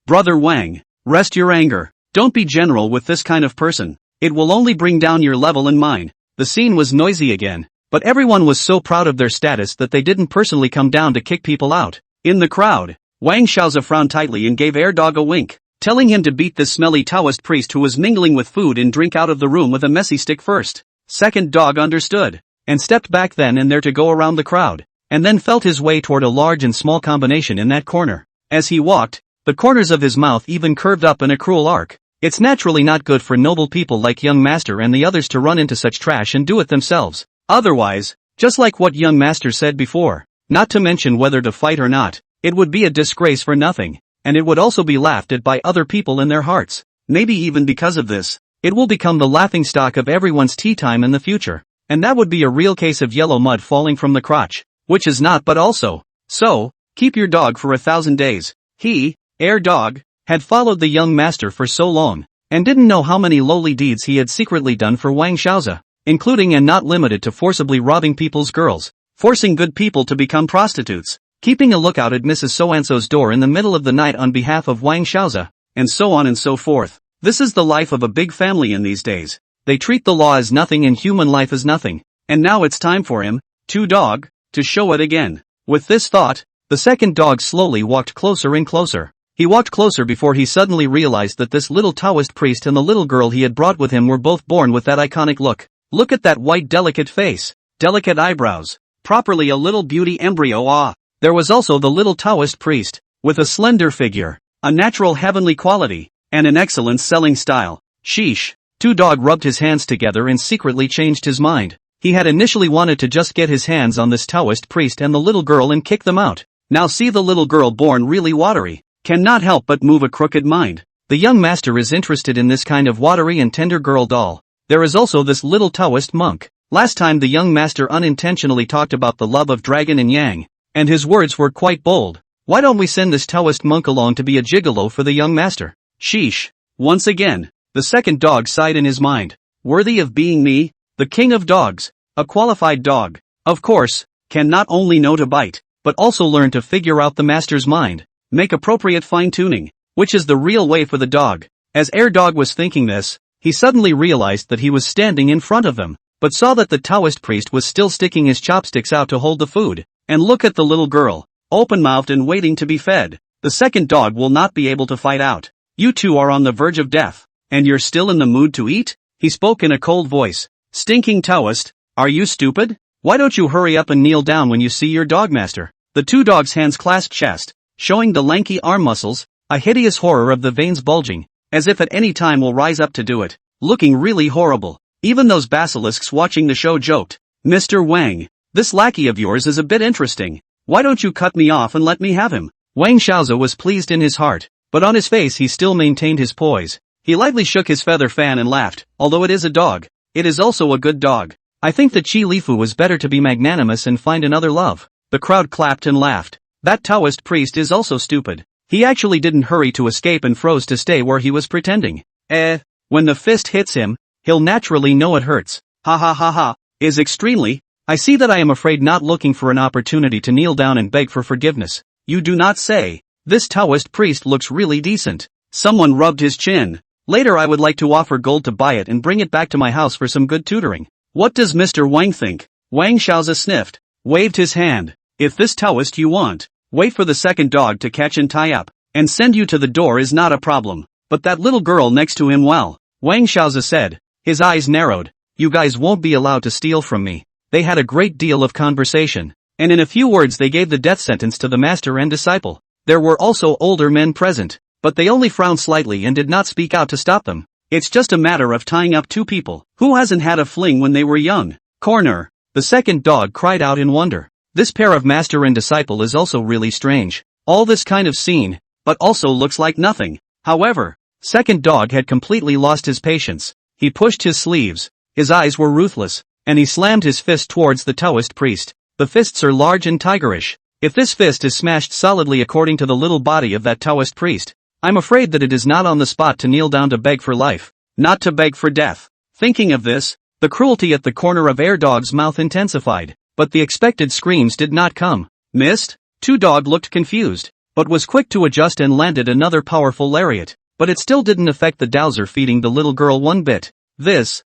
Brother Wang, rest your anger. Don't be general with this kind of person. It will only bring down your level and mine. The scene was noisy again, but everyone was so proud of their status that they didn't personally come down to kick people out. In the crowd, Wang Xiaozi frowned tightly and gave Air Dog a wink, telling him to beat this smelly Taoist priest who was mingling with food and drink out of the room with a messy stick first. Second Dog understood, and stepped back then and there to go around the crowd, and then felt his way toward a large and small combination in that corner. As he walked, the corners of his mouth even curved up in a cruel arc. It's naturally not good for noble people like young master and the others to run into such trash and do it themselves. Otherwise, just like what young master said before, not to mention whether to fight or not, it would be a disgrace for nothing, and it would also be laughed at by other people in their hearts. Maybe even because of this, it will become the laughingstock of everyone's tea time in the future, and that would be a real case of yellow mud falling from the crotch. Which is not but also. So, keep your dog for 1,000 days. He, Air Dog, had followed the young master for so long, and didn't know how many lowly deeds he had secretly done for Wang Xiaozi, including and not limited to forcibly robbing people's girls, forcing good people to become prostitutes, keeping a lookout at Mrs. So-and-so's door in the middle of the night on behalf of Wang Xiaozi, and so on and so forth. This is the life of a big family in these days. They treat the law as nothing and human life as nothing. And now it's time for him, Dog, to show it again. With this thought, the second dog slowly walked closer and closer. He walked closer before he suddenly realized that this little Taoist priest and the little girl he had brought with him were both born with that iconic look. Look at that white delicate face, delicate eyebrows, properly a little beauty embryo. There was also the little Taoist priest, with a slender figure, a natural heavenly quality, and an excellent selling style. Sheesh. Dog rubbed his hands together and secretly changed his mind. He had initially wanted to just get his hands on this Taoist priest and the little girl and kick them out. Now see the little girl born really watery, cannot help but move a crooked mind. The young master is interested in this kind of watery and tender girl doll. There is also this little Taoist monk. Last time the young master unintentionally talked about the love of dragon and yang, and his words were quite bold. Why don't we send this Taoist monk along to be a gigolo for the young master? Sheesh. Once again, the second dog sighed in his mind. Worthy of being me, the king of dogs, a qualified dog, of course, can not only know to bite, but also learn to figure out the master's mind, make appropriate fine-tuning, which is the real way for the dog. As Dog was thinking this, he suddenly realized that he was standing in front of them, but saw that the Taoist priest was still sticking his chopsticks out to hold the food, and look at the little girl, open-mouthed and waiting to be fed. The second dog will not be able to fight out. You two are on the verge of death, and you're still in the mood to eat? He spoke in a cold voice. Stinking Taoist, are you stupid? Why don't you hurry up and kneel down when you see your dogmaster? The two dogs' hands clasped chest, showing the lanky arm muscles, a hideous horror of the veins bulging, as if at any time will rise up to do it, looking really horrible. Even those basilisks watching the show joked, Mr. Wang, this lackey of yours is a bit interesting. Why don't you cut me off and let me have him? Wang Xiaozi was pleased in his heart, but on his face he still maintained his poise. He lightly shook his feather fan and laughed. Although it is a dog, it is also a good dog. I think that Qi Lifu was better to be magnanimous and find another love. The crowd clapped and laughed. That Taoist priest is also stupid. He actually didn't hurry to escape and froze to stay where he was pretending. When the fist hits him, he'll naturally know it hurts. Ha ha ha ha, is extremely. I see that I am afraid not looking for an opportunity to kneel down and beg for forgiveness. You do not say. This Taoist priest looks really decent. Someone rubbed his chin. Later I would like to offer gold to buy it and bring it back to my house for some good tutoring. What does Mr. Wang think? Wang Xiaozi sniffed, waved his hand. If this Taoist you want, wait for the second dog to catch and tie up, and send you to the door is not a problem. But that little girl next to him, well, Wang Xiaozi said, his eyes narrowed. You guys won't be allowed to steal from me. They had a great deal of conversation, and in a few words they gave the death sentence to the master and disciple. There were also older men present, but they only frowned slightly and did not speak out to stop them. It's just a matter of tying up two people. Who hasn't had a fling when they were young? Corner. The second dog cried out in wonder. This pair of master and disciple is also really strange. All this kind of scene, but also looks like nothing. However, second dog had completely lost his patience. He pushed his sleeves. His eyes were ruthless, and he slammed his fist towards the Taoist priest. The fists are large and tigerish. If this fist is smashed solidly according to the little body of that Taoist priest, I'm afraid that it is not on the spot to kneel down to beg for life, not to beg for death. Thinking of this, the cruelty at the corner of Dog's mouth intensified, but the expected screams did not come. Missed? Dog looked confused, but was quick to adjust and landed another powerful lariat, but it still didn't affect the dowser feeding the little girl one bit.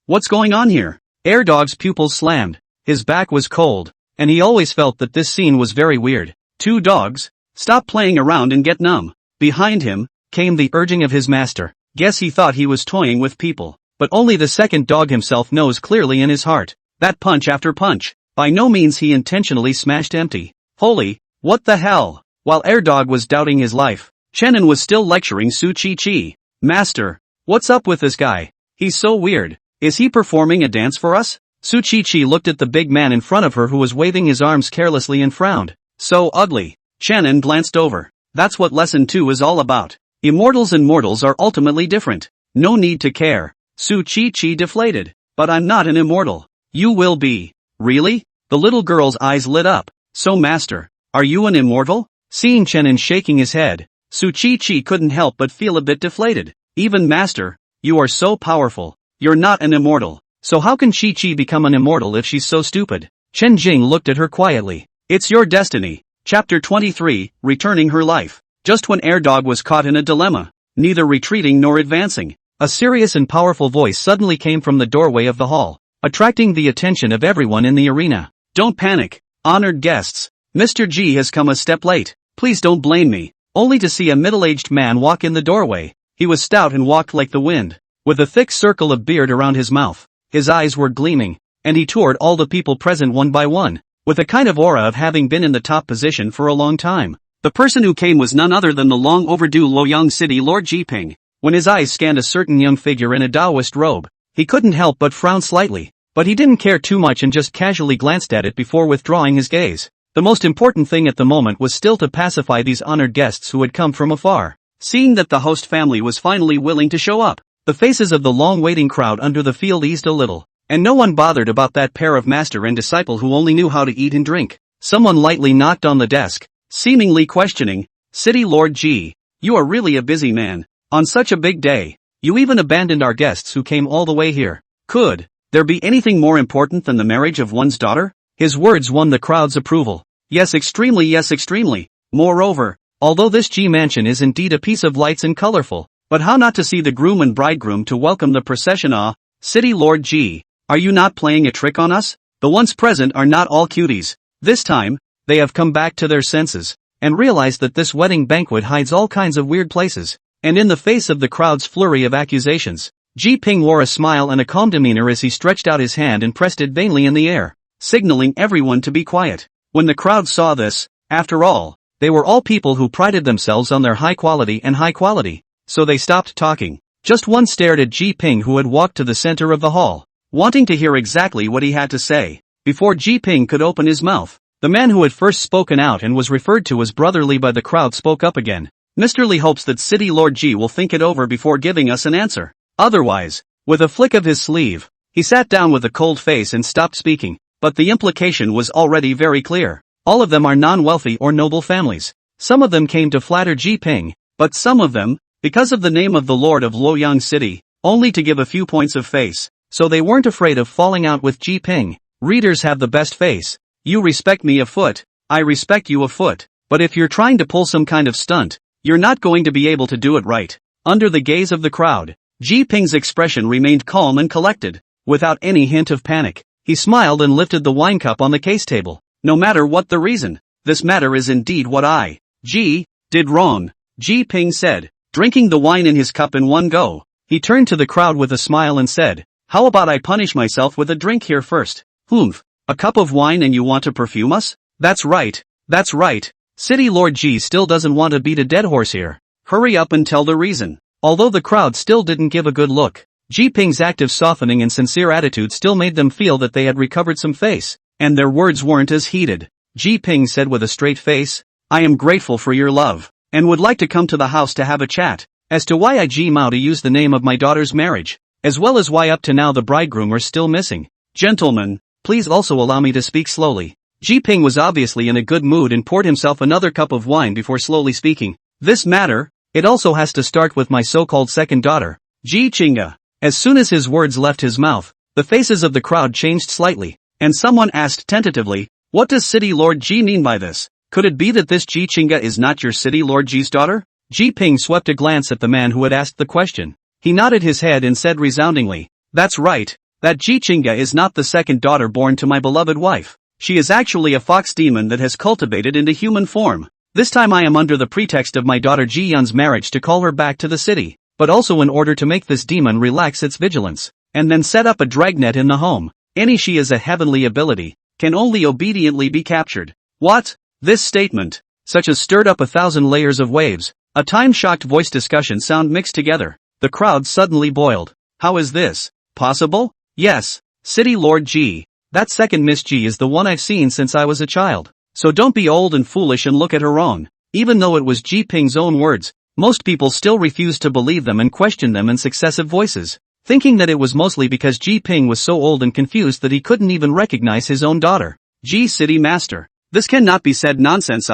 What's going on here? Dog's pupils slammed. His back was cold, and he always felt that this scene was very weird. Two dogs, stop playing around and get numb. Behind him came the urging of his master. Guess he thought he was toying with people, but only the second dog himself knows clearly in his heart. That punch after punch, by no means he intentionally smashed empty. Holy, what the hell? While Dog was doubting his life, Chenin was still lecturing Su Chi. Master, what's up with this guy? He's so weird. Is he performing a dance for us? Su Chi looked at the big man in front of her who was waving his arms carelessly and frowned. So ugly. Chenin glanced over. That's what lesson 2 is all about. Immortals and mortals are ultimately different. No need to care. Su Chi deflated. But I'm not an immortal. You will be. Really? The little girl's eyes lit up. So master, are you an immortal? Seeing Chenin shaking his head, Su Chi couldn't help but feel a bit deflated. Even master, you are so powerful. You're not an immortal. So how can Chi become an immortal if she's so stupid? Chen Jing looked at her quietly. It's your destiny. Chapter 23, Returning Her Life. Just when Dog was caught in a dilemma, neither retreating nor advancing, A serious and powerful voice suddenly came from the doorway of the hall, attracting the attention of everyone in the arena. Don't panic, honored guests. Mr. G has come a step late. Please don't blame me. Only to see a middle-aged man walk in the doorway. He was stout and walked like the wind, with a thick circle of beard around his mouth. His eyes were gleaming, and he toured all the people present one by one, with a kind of aura of having been in the top position for a long time. The person who came was none other than the long-overdue Luoyang City Lord Jiping. When his eyes scanned a certain young figure in a Taoist robe, he couldn't help but frown slightly, but he didn't care too much and just casually glanced at it before withdrawing his gaze. The most important thing at the moment was still to pacify these honored guests who had come from afar. Seeing that the host family was finally willing to show up, the faces of the long-waiting crowd under the field eased a little, and no one bothered about that pair of master and disciple who only knew how to eat and drink. Someone lightly knocked on the desk, seemingly questioning. City Lord G, you are really a busy man. On such a big day, you even abandoned our guests who came all the way here. Could there be anything more important than the marriage of one's daughter? His words won the crowd's approval. Yes, extremely. Moreover, although this G mansion is indeed a piece of lights and colorful, but how not to see the groom and bridegroom to welcome the procession? Ah, City Lord G, are you not playing a trick on us? The ones present are not all cuties. This time, they have come back to their senses, and realized that this wedding banquet hides all kinds of weird places. And in the face of the crowd's flurry of accusations, Ji Ping wore a smile and a calm demeanor as he stretched out his hand and pressed it vainly in the air, signaling everyone to be quiet. When the crowd saw this, after all, they were all people who prided themselves on their high quality, so they stopped talking. Just one stared at Ji Ping, who had walked to the center of the hall, wanting to hear exactly what he had to say. Before Ji Ping could open his mouth, the man who had first spoken out and was referred to as brotherly by the crowd spoke up again. Mr. Lee hopes that City Lord G will think it over before giving us an answer. Otherwise, with a flick of his sleeve, he sat down with a cold face and stopped speaking. But the implication was already very clear. All of them are non-wealthy or noble families. Some of them came to flatter Ji Ping, but some of them, because of the name of the Lord of Luoyang City, only to give a few points of face. So they weren't afraid of falling out with Ji Ping. Readers have the best face. You respect me a foot, I respect you a foot. But if you're trying to pull some kind of stunt, you're not going to be able to do it right. Under the gaze of the crowd, Ji Ping's expression remained calm and collected, without any hint of panic. He smiled and lifted the wine cup on the case table. No matter what the reason, this matter is indeed what I, G, did wrong, Ji Ping said, drinking the wine in his cup in one go. He turned to the crowd with a smile and said, how about I punish myself with a drink here first? A cup of wine and you want to perfume us? That's right. City Lord G still doesn't want to beat a dead horse here. Hurry up and tell the reason. Although the crowd still didn't give a good look, Ji Ping's active softening and sincere attitude still made them feel that they had recovered some face, and their words weren't as heated. Ji Ping said with a straight face, I am grateful for your love, and would like to come to the house to have a chat, as to why I Ji Mao to use the name of my daughter's marriage, as well as why up to now the bridegroom are still missing. Gentlemen, please also allow me to speak slowly. Ji Ping was obviously in a good mood and poured himself another cup of wine before slowly speaking. This matter, it also has to start with my so-called second daughter, Ji Chinga. As soon as his words left his mouth, the faces of the crowd changed slightly, and someone asked tentatively, what does City Lord G mean by this? Could it be that this Ji Chinga is not your City Lord G's daughter? Ji Ping swept a glance at the man who had asked the question. He nodded his head and said resoundingly, that's right, that Ji Chinga is not the second daughter born to my beloved wife. She is actually a fox demon that has cultivated into human form. This time I am under the pretext of my daughter Ji Yun's marriage to call her back to the city, but also in order to make this demon relax its vigilance, and then set up a dragnet in the home. She is a heavenly ability, can only obediently be captured. What? This statement, such as stirred up 1,000 layers of waves. A time-shocked voice discussion sound mixed together. The crowd suddenly boiled. How is this possible? Yes, City Lord G. That second Miss G is the one I've seen since I was a child. So don't be old and foolish and look at her wrong. Even though it was Ji Ping's own words, most people still refused to believe them and questioned them in successive voices, thinking that it was mostly because Ji Ping was so old and confused that he couldn't even recognize his own daughter. Ji City Master. This cannot be said nonsense.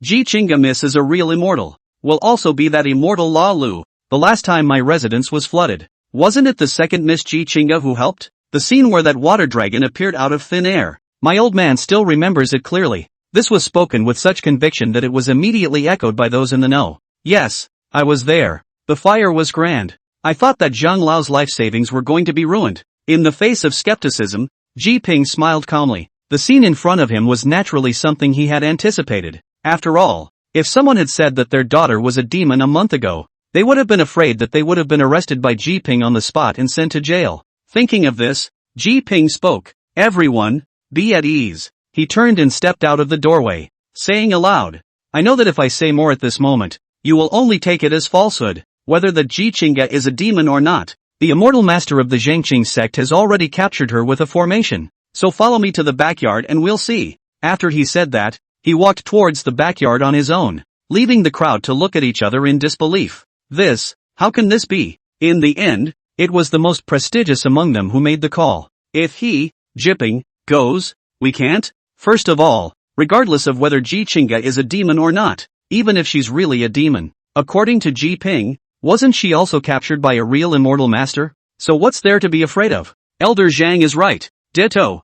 Ji Chinga Miss is a real immortal. Will also be that immortal La Lu. The last time my residence was flooded, wasn't it the second Miss Ji Chinga who helped? The scene where that water dragon appeared out of thin air. My old man still remembers it clearly. This was spoken with such conviction that it was immediately echoed by those in the know. Yes, I was there. The fire was grand. I thought that Zhang Lao's life savings were going to be ruined. In the face of skepticism, Ji Ping smiled calmly. The scene in front of him was naturally something he had anticipated. After all, if someone had said that their daughter was a demon a month ago, they would have been afraid that they would have been arrested by Ji Ping on the spot and sent to jail. Thinking of this, Ji Ping spoke. Everyone, be at ease. He turned and stepped out of the doorway, saying aloud, I know that if I say more at this moment, you will only take it as falsehood, whether the Ji Qingge is a demon or not. The immortal master of the Zhangqing sect has already captured her with a formation, so follow me to the backyard and we'll see. After he said that, he walked towards the backyard on his own, leaving the crowd to look at each other in disbelief. How can this be? In the end, it was the most prestigious among them who made the call. If he, Jiping, goes, we can't? First of all, regardless of whether Ji Qingge is a demon or not, even if she's really a demon, according to Ji Ping, wasn't she also captured by a real immortal master? So what's there to be afraid of? Elder Zhang is right. Ditto.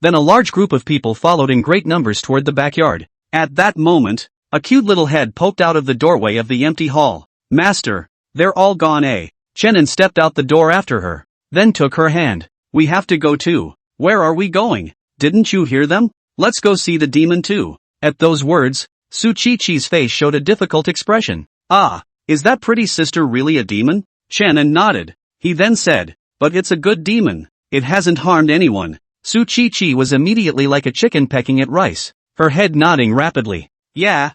Then a large group of people followed in great numbers toward the backyard. At that moment, a cute little head poked out of the doorway of the empty hall. Master, they're all gone, eh? Chenin stepped out the door after her, then took her hand. We have to go too. Where are we going? Didn't you hear them? Let's go see the demon too. At those words, Su Chi-Chi's face showed a difficult expression. Ah, is that pretty sister really a demon? Chenin nodded. He then said, but it's a good demon. It hasn't harmed anyone. Su Chi-Chi was immediately like a chicken pecking at rice, her head nodding rapidly. Yeah,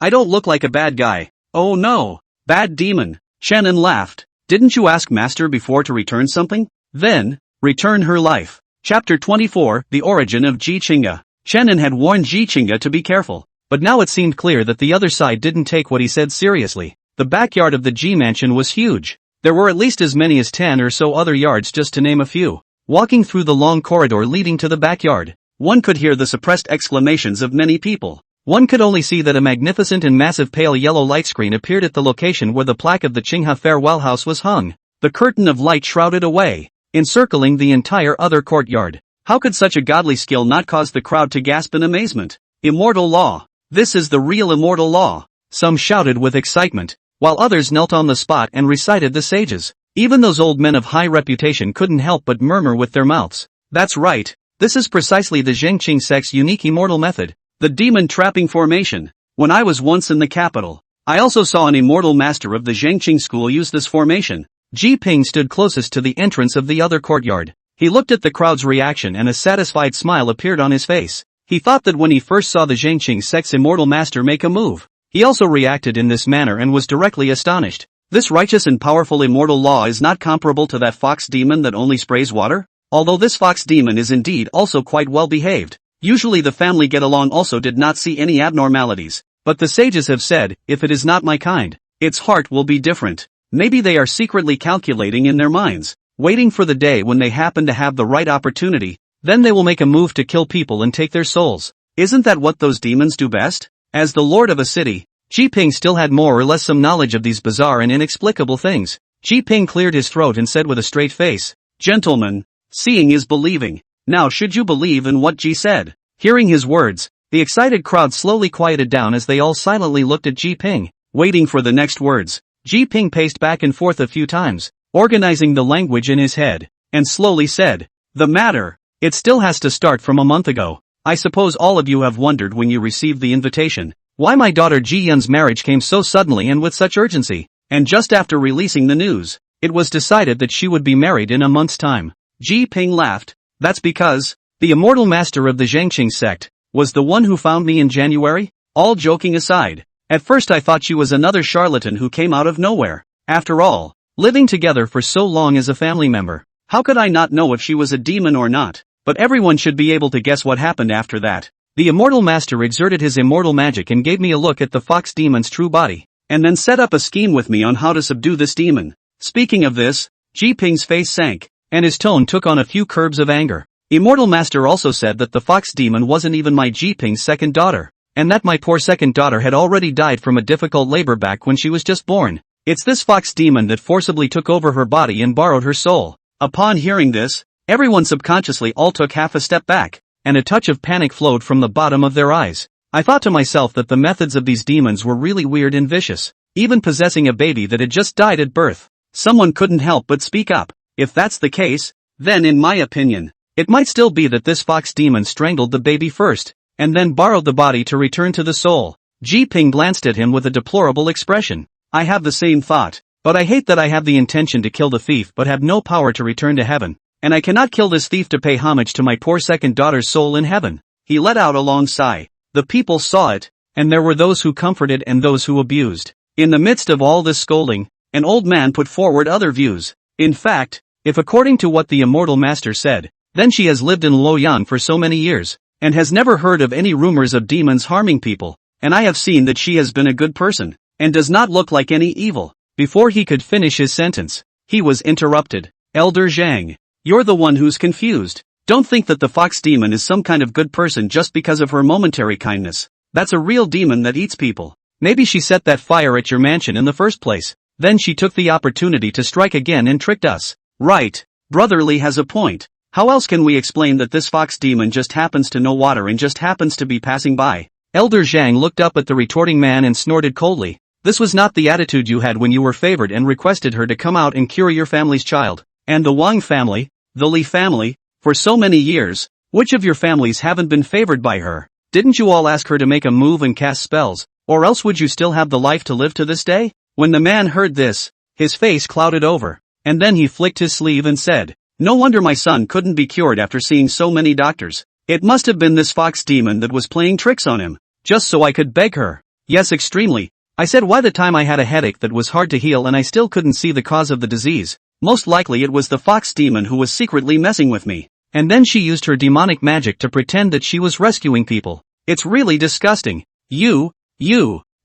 I don't look like a bad guy. Oh no, bad demon. Chenin laughed. Didn't you ask Master before to return something? Then, return her life. Chapter 24, The Origin of Ji Qingge. Chenin had warned Ji Qingge to be careful, but now it seemed clear that the other side didn't take what he said seriously. The backyard of the Ji mansion was huge. There were at least as many as 10 or so other yards, just to name a few. Walking through the long corridor leading to the backyard, one could hear the suppressed exclamations of many people. One could only see that a magnificent and massive pale yellow light screen appeared at the location where the plaque of the Qinghe farewell house was hung. The curtain of light shrouded away, encircling the entire other courtyard. How could such a godly skill not cause the crowd to gasp in amazement? Immortal law. This is the real immortal law. Some shouted with excitement, while others knelt on the spot and recited the sages. Even those old men of high reputation couldn't help but murmur with their mouths. That's right. This is precisely the Zhangqing sect's unique immortal method. The demon trapping formation. When I was once in the capital, I also saw an immortal master of the Zhangqing school use this formation. Ji Ping stood closest to the entrance of the other courtyard. He looked at the crowd's reaction and a satisfied smile appeared on his face. He thought that when he first saw the Zhangqing sect's immortal master make a move, he also reacted in this manner and was directly astonished. This righteous and powerful immortal law is not comparable to that fox demon that only sprays water? Although this fox demon is indeed also quite well behaved. Usually the family get along also did not see any abnormalities. But the sages have said, if it is not my kind, its heart will be different. Maybe they are secretly calculating in their minds, waiting for the day when they happen to have the right opportunity, then they will make a move to kill people and take their souls. Isn't that what those demons do best? As the lord of a city, Ji Ping still had more or less some knowledge of these bizarre and inexplicable things. Ji Ping cleared his throat and said with a straight face, Gentlemen, seeing is believing. Now should you believe in what Ji said? Hearing his words, the excited crowd slowly quieted down as they all silently looked at Ji Ping, waiting for the next words. Ji Ping paced back and forth a few times, organizing the language in his head, and slowly said, The matter, it still has to start from a month ago. I suppose all of you have wondered when you received the invitation, why my daughter Ji Yun's marriage came so suddenly and with such urgency. And just after releasing the news, it was decided that she would be married in a month's time. Ji Ping laughed. That's because the immortal master of the Zhangqing sect was the one who found me in January? All joking aside, at first I thought she was another charlatan who came out of nowhere. After all, living together for so long as a family member, how could I not know if she was a demon or not? But everyone should be able to guess what happened after that. The immortal master exerted his immortal magic and gave me a look at the fox demon's true body, and then set up a scheme with me on how to subdue this demon. Speaking of this, Ji Ping's face sank, and his tone took on a few curbs of anger. Immortal master also said that the fox demon wasn't even my Ji Ping's second daughter, and that my poor second daughter had already died from a difficult labor back when she was just born. It's this fox demon that forcibly took over her body and borrowed her soul. Upon hearing this, everyone subconsciously all took half a step back, and a touch of panic flowed from the bottom of their eyes. I thought to myself that the methods of these demons were really weird and vicious. even possessing a baby that had just died at birth. Someone couldn't help but speak up. If that's the case, then in my opinion, it might still be that this fox demon strangled the baby first, and then borrowed the body to return to the soul. Ji Ping glanced at him with a deplorable expression. I have the same thought, but I hate that I have the intention to kill the thief but have no power to return to heaven, and I cannot kill this thief to pay homage to my poor second daughter's soul in heaven. He let out a long sigh. The people saw it, and there were those who comforted and those who abused. In the midst of all this scolding, an old man put forward other views. In fact, if according to what the immortal master said, then she has lived in Luoyang for so many years, and has never heard of any rumors of demons harming people, and I have seen that she has been a good person, and does not look like any evil. Before he could finish his sentence, he was interrupted. Elder Zhang, you're the one who's confused. Don't think that the fox demon is some kind of good person just because of her momentary kindness. That's a real demon that eats people. Maybe she set that fire at your mansion in the first place. Then she took the opportunity to strike again and tricked us. Right. Brother Li has a point. How else can we explain that this fox demon just happens to know water and just happens to be passing by? Elder Zhang looked up at the retorting man and snorted coldly. This was not the attitude you had when you were favored and requested her to come out and cure your family's child. And the Wang family, the Li family, for so many years, which of your families haven't been favored by her? Didn't you all ask her to make a move and cast spells, or else would you still have the life to live to this day? When the man heard this, his face clouded over, and then he flicked his sleeve and said, no wonder my son couldn't be cured after seeing so many doctors. It must have been this fox demon that was playing tricks on him, just so I could beg her. Yes, extremely. I said why the time I had a headache that was hard to heal and I still couldn't see the cause of the disease. Most likely it was the fox demon who was secretly messing with me. And then she used her demonic magic to pretend that she was rescuing people. It's really disgusting. You.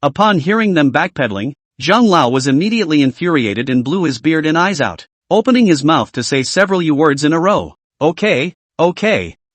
Upon hearing them backpedaling, Zhang Lao was immediately infuriated and blew his beard and eyes out, opening his mouth to say several "you" words in a row. Okay.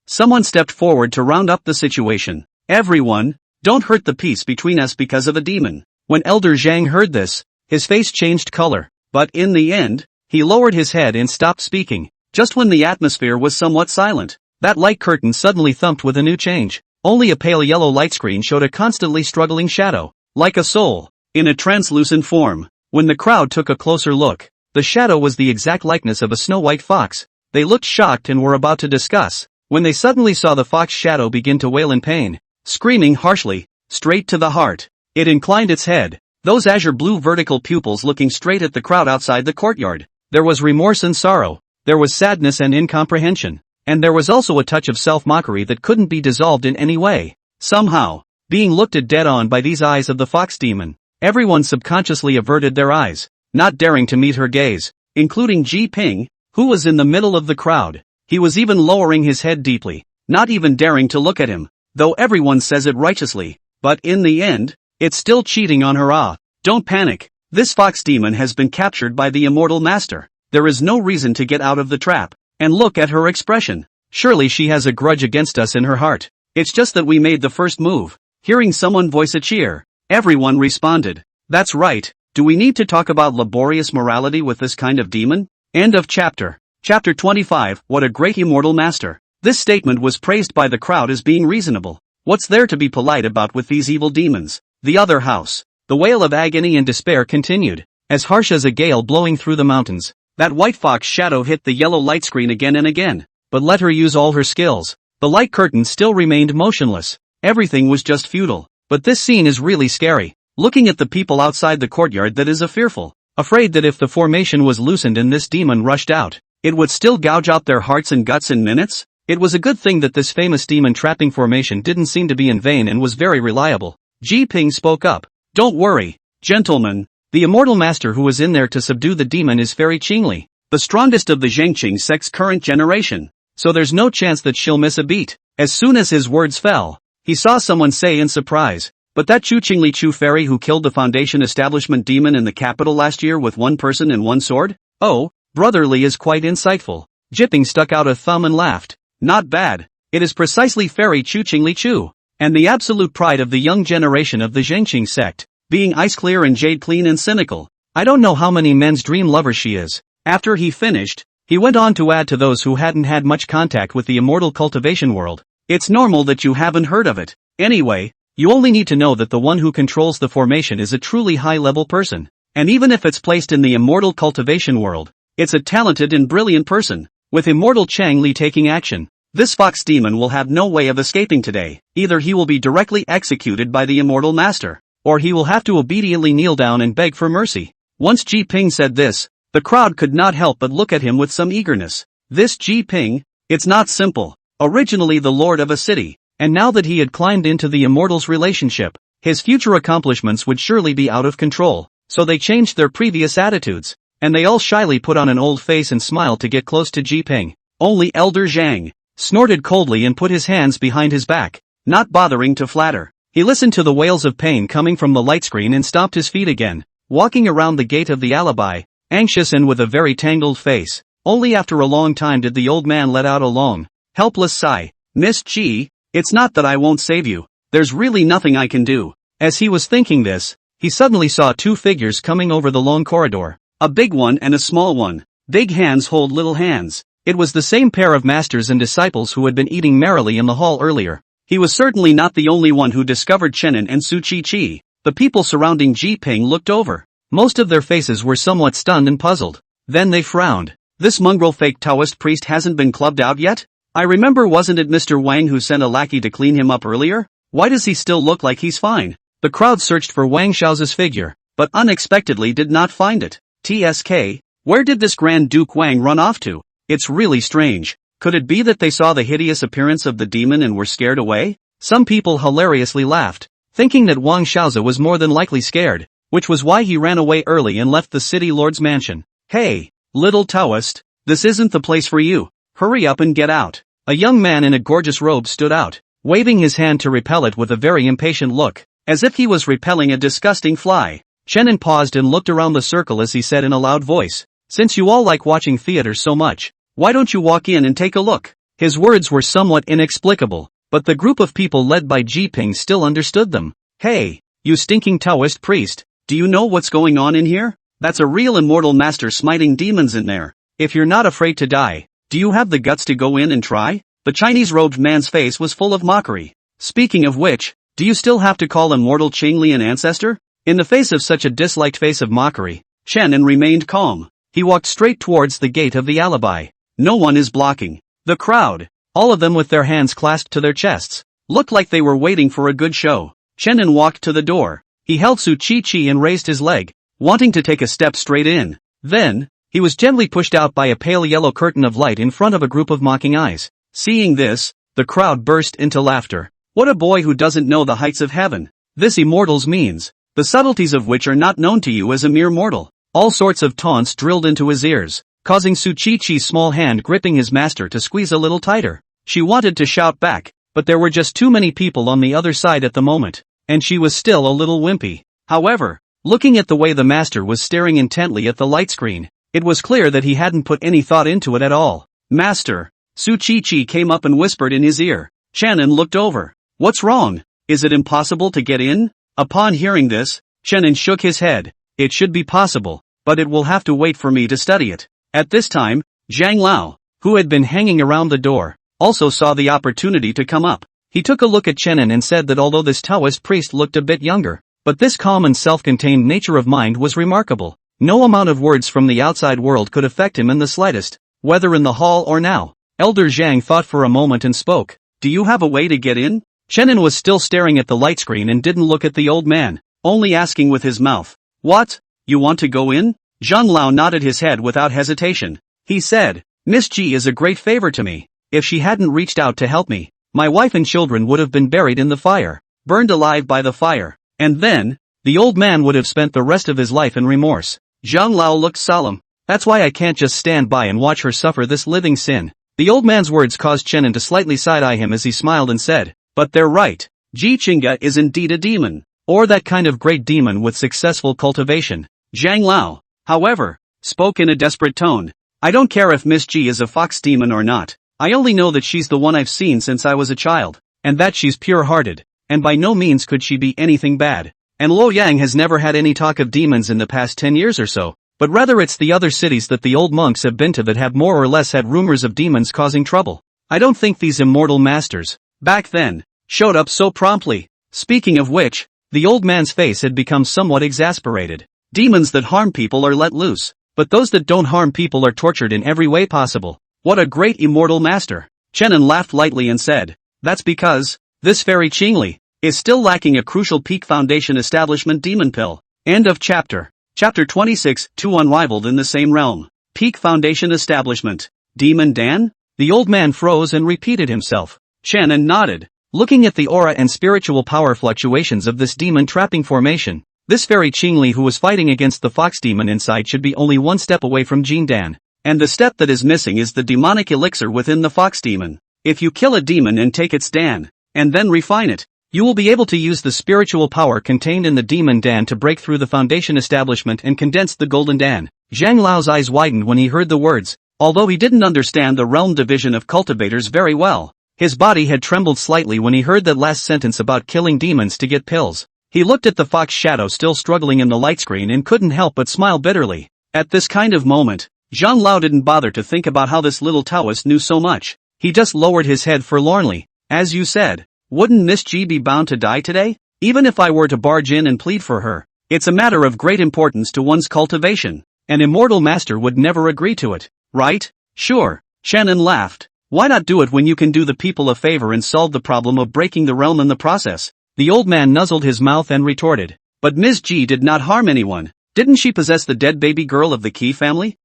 Someone stepped forward to round up the situation. Everyone, don't hurt the peace between us because of a demon. When Elder Zhang heard this, his face changed color, but in the end, he lowered his head and stopped speaking. Just when the atmosphere was somewhat silent, that light curtain suddenly thumped with a new change. Only a pale yellow light screen showed a constantly struggling shadow, like a soul, in a translucent form. When the crowd took a closer look, the shadow was the exact likeness of a snow-white fox. They looked shocked and were about to discuss, when they suddenly saw the fox shadow begin to wail in pain, screaming harshly, straight to the heart. It inclined its head, those azure-blue vertical pupils looking straight at the crowd outside the courtyard. There was remorse and sorrow, there was sadness and incomprehension, and there was also a touch of self-mockery that couldn't be dissolved in any way. Somehow, being looked at dead-on by these eyes of the fox demon, everyone subconsciously averted their eyes, not daring to meet her gaze, including Ji Ping, who was in the middle of the crowd. He was even lowering his head deeply, not even daring to look at him, though everyone says it righteously, but in the end, it's still cheating on her. Don't panic, this fox demon has been captured by the immortal master. There is no reason to get out of the trap, and look at her expression. Surely she has a grudge against us in her heart. It's just that we made the first move. Hearing someone voice a cheer, everyone responded. That's right, do we need to talk about laborious morality with this kind of demon? End of chapter. Chapter 25, what a great immortal master. This statement was praised by the crowd as being reasonable. What's there to be polite about with these evil demons? The other house. The wail of agony and despair continued, as harsh as a gale blowing through the mountains. That white fox shadow hit the yellow light screen again and again, but let her use all her skills. The light curtain still remained motionless. Everything was just futile. But this scene is really scary. Looking at the people outside the courtyard, that is fearful. Afraid that if the formation was loosened and this demon rushed out, it would still gouge out their hearts and guts in minutes. It was a good thing that this famous demon trapping formation didn't seem to be in vain and was very reliable. Ji Ping spoke up. Don't worry, gentlemen. The immortal master who was in there to subdue the demon is Fairy Qingli, the strongest of the Zhengqing sect's current generation. So there's no chance that she'll miss a beat. As soon as his words fell, he saw someone say in surprise, but that Chu Qingli Chu fairy who killed the Foundation establishment demon in the capital last year with one person and one sword? Oh, Brother Li is quite insightful. Jipping stuck out a thumb and laughed. Not bad. It is precisely Fairy Chu Qingli Chu, and the absolute pride of the young generation of the Zhengqing sect, being ice clear and jade clean and cynical. I don't know how many men's dream lover she is. After he finished, he went on to add to those who hadn't had much contact with the immortal cultivation world. It's normal that you haven't heard of it. Anyway, You only need to know that the one who controls the formation is a truly high-level person. And even if it's placed in the immortal cultivation world, it's a talented and brilliant person. With immortal Chang Li taking action, this fox demon will have no way of escaping today. Either he will be directly executed by the immortal master, or he will have to obediently kneel down and beg for mercy. Once Ji Ping said this, the crowd could not help but look at him with some eagerness. This Ji Ping, it's not simple. Originally the lord of a city, and now that he had climbed into the immortals' relationship, his future accomplishments would surely be out of control. So they changed their previous attitudes, and they all shyly put on an old face and smiled to get close to Ji Ping. Only Elder Zhang snorted coldly and put his hands behind his back, not bothering to flatter. He listened to the wails of pain coming from the light screen and stomped his feet again, walking around the gate of the alibi, anxious and with a very tangled face. Only after a long time did the old man let out a long, helpless sigh. Miss Ji, it's not that I won't save you, there's really nothing I can do. As he was thinking this, he suddenly saw two figures coming over the long corridor. A big one and a small one. Big hands hold little hands. It was the same pair of masters and disciples who had been eating merrily in the hall earlier. He was certainly not the only one who discovered Chenin and Su Chi. The people surrounding Ji Ping looked over. Most of their faces were somewhat stunned and puzzled. Then they frowned. This mongrel fake Taoist priest hasn't been clubbed out yet? I remember, wasn't it Mr. Wang who sent a lackey to clean him up earlier? Why does he still look like he's fine? The crowd searched for Wang Xiao's figure, but unexpectedly did not find it. TSK, where did this Grand Duke Wang run off to? It's really strange. Could it be that they saw the hideous appearance of the demon and were scared away? Some people hilariously laughed, thinking that Wang Xiaoza was more than likely scared, which was why he ran away early and left the city lord's mansion. Hey, little Taoist, this isn't the place for you. Hurry up and get out. A young man in a gorgeous robe stood out, waving his hand to repel it with a very impatient look, as if he was repelling a disgusting fly. Chenin paused and looked around the circle as he said in a loud voice, "Since you all like watching theater so much, why don't you walk in and take a look?" His words were somewhat inexplicable, but the group of people led by Ji Ping still understood them. Hey, you stinking Taoist priest, do you know what's going on in here? That's a real immortal master smiting demons in there. If you're not afraid to die, do you have the guts to go in and try? The Chinese-robed man's face was full of mockery. Speaking of which, do you still have to call immortal Ching Li an ancestor? In the face of such a disliked face of mockery, Chenin remained calm. He walked straight towards the gate of the alibi. No one is blocking. The crowd, all of them with their hands clasped to their chests, looked like they were waiting for a good show. Chenin walked to the door. He held Su Chi and raised his leg, wanting to take a step straight in. Then, he was gently pushed out by a pale yellow curtain of light in front of a group of mocking eyes. Seeing this, the crowd burst into laughter. What a boy who doesn't know the heights of heaven. This immortals means, the subtleties of which are not known to you as a mere mortal. All sorts of taunts drilled into his ears, causing Su Chi's small hand gripping his master to squeeze a little tighter. She wanted to shout back, but there were just too many people on the other side at the moment, and she was still a little wimpy. However, looking at the way the master was staring intently at the light screen, it was clear that he hadn't put any thought into it at all. Master, Su Chi came up and whispered in his ear. Chenin looked over. What's wrong? Is it impossible to get in? Upon hearing this, Chenin shook his head. It should be possible, but it will have to wait for me to study it. At this time, Zhang Lao, who had been hanging around the door, also saw the opportunity to come up. He took a look at Chenin and said that although this Taoist priest looked a bit younger, but this calm and self-contained nature of mind was remarkable. No amount of words from the outside world could affect him in the slightest, whether in the hall or now. Elder Zhang thought for a moment and spoke. Do you have a way to get in? Chenin was still staring at the light screen and didn't look at the old man, only asking with his mouth. What? You want to go in? Zhang Lao nodded his head without hesitation. He said, Miss Ji is a great favor to me. If she hadn't reached out to help me, my wife and children would have been buried in the fire, burned alive by the fire, and then, the old man would have spent the rest of his life in remorse. Zhang Lao looked solemn. That's why I can't just stand by and watch her suffer this living sin. The old man's words caused Chenin to slightly side-eye him as he smiled and said, but they're right. Ji Chinga is indeed a demon, or that kind of great demon with successful cultivation. Zhang Lao, however, spoke in a desperate tone. I don't care if Miss Ji is a fox demon or not. I only know that she's the one I've seen since I was a child, and that she's pure-hearted, and by no means could she be anything bad. And Luoyang has never had any talk of demons in the past 10 years or so, but rather it's the other cities that the old monks have been to that have more or less had rumors of demons causing trouble. I don't think these immortal masters, back then, showed up so promptly. Speaking of which, the old man's face had become somewhat exasperated. Demons that harm people are let loose, but those that don't harm people are tortured in every way possible. What a great immortal master. Chenin laughed lightly and said, that's because this fairy Qingli is still lacking a crucial peak foundation establishment demon pill. End of chapter. Chapter 26, 2 unrivaled in the same realm. Peak foundation establishment. Demon Dan? The old man froze and repeated himself. Chenin nodded. Looking at the aura and spiritual power fluctuations of this demon trapping formation, this fairy Qingli who was fighting against the fox demon inside should be only one step away from Jin Dan. And the step that is missing is the demonic elixir within the fox demon. If you kill a demon and take its Dan, and then refine it, you will be able to use the spiritual power contained in the demon Dan to break through the foundation establishment and condense the golden Dan. Zhang Lao's eyes widened when he heard the words, although he didn't understand the realm division of cultivators very well. His body had trembled slightly when he heard that last sentence about killing demons to get pills. He looked at the fox shadow still struggling in the light screen and couldn't help but smile bitterly. At this kind of moment, Zhang Lao didn't bother to think about how this little Taoist knew so much. He just lowered his head forlornly. As you said, wouldn't Miss G be bound to die today? Even if I were to barge in and plead for her, it's a matter of great importance to one's cultivation. An immortal master would never agree to it, right? Sure. Chenin laughed. Why not do it when you can do the people a favor and solve the problem of breaking the realm in the process? The old man nuzzled his mouth and retorted. But Ms. G did not harm anyone. Didn't she possess the dead baby girl of the Qi family?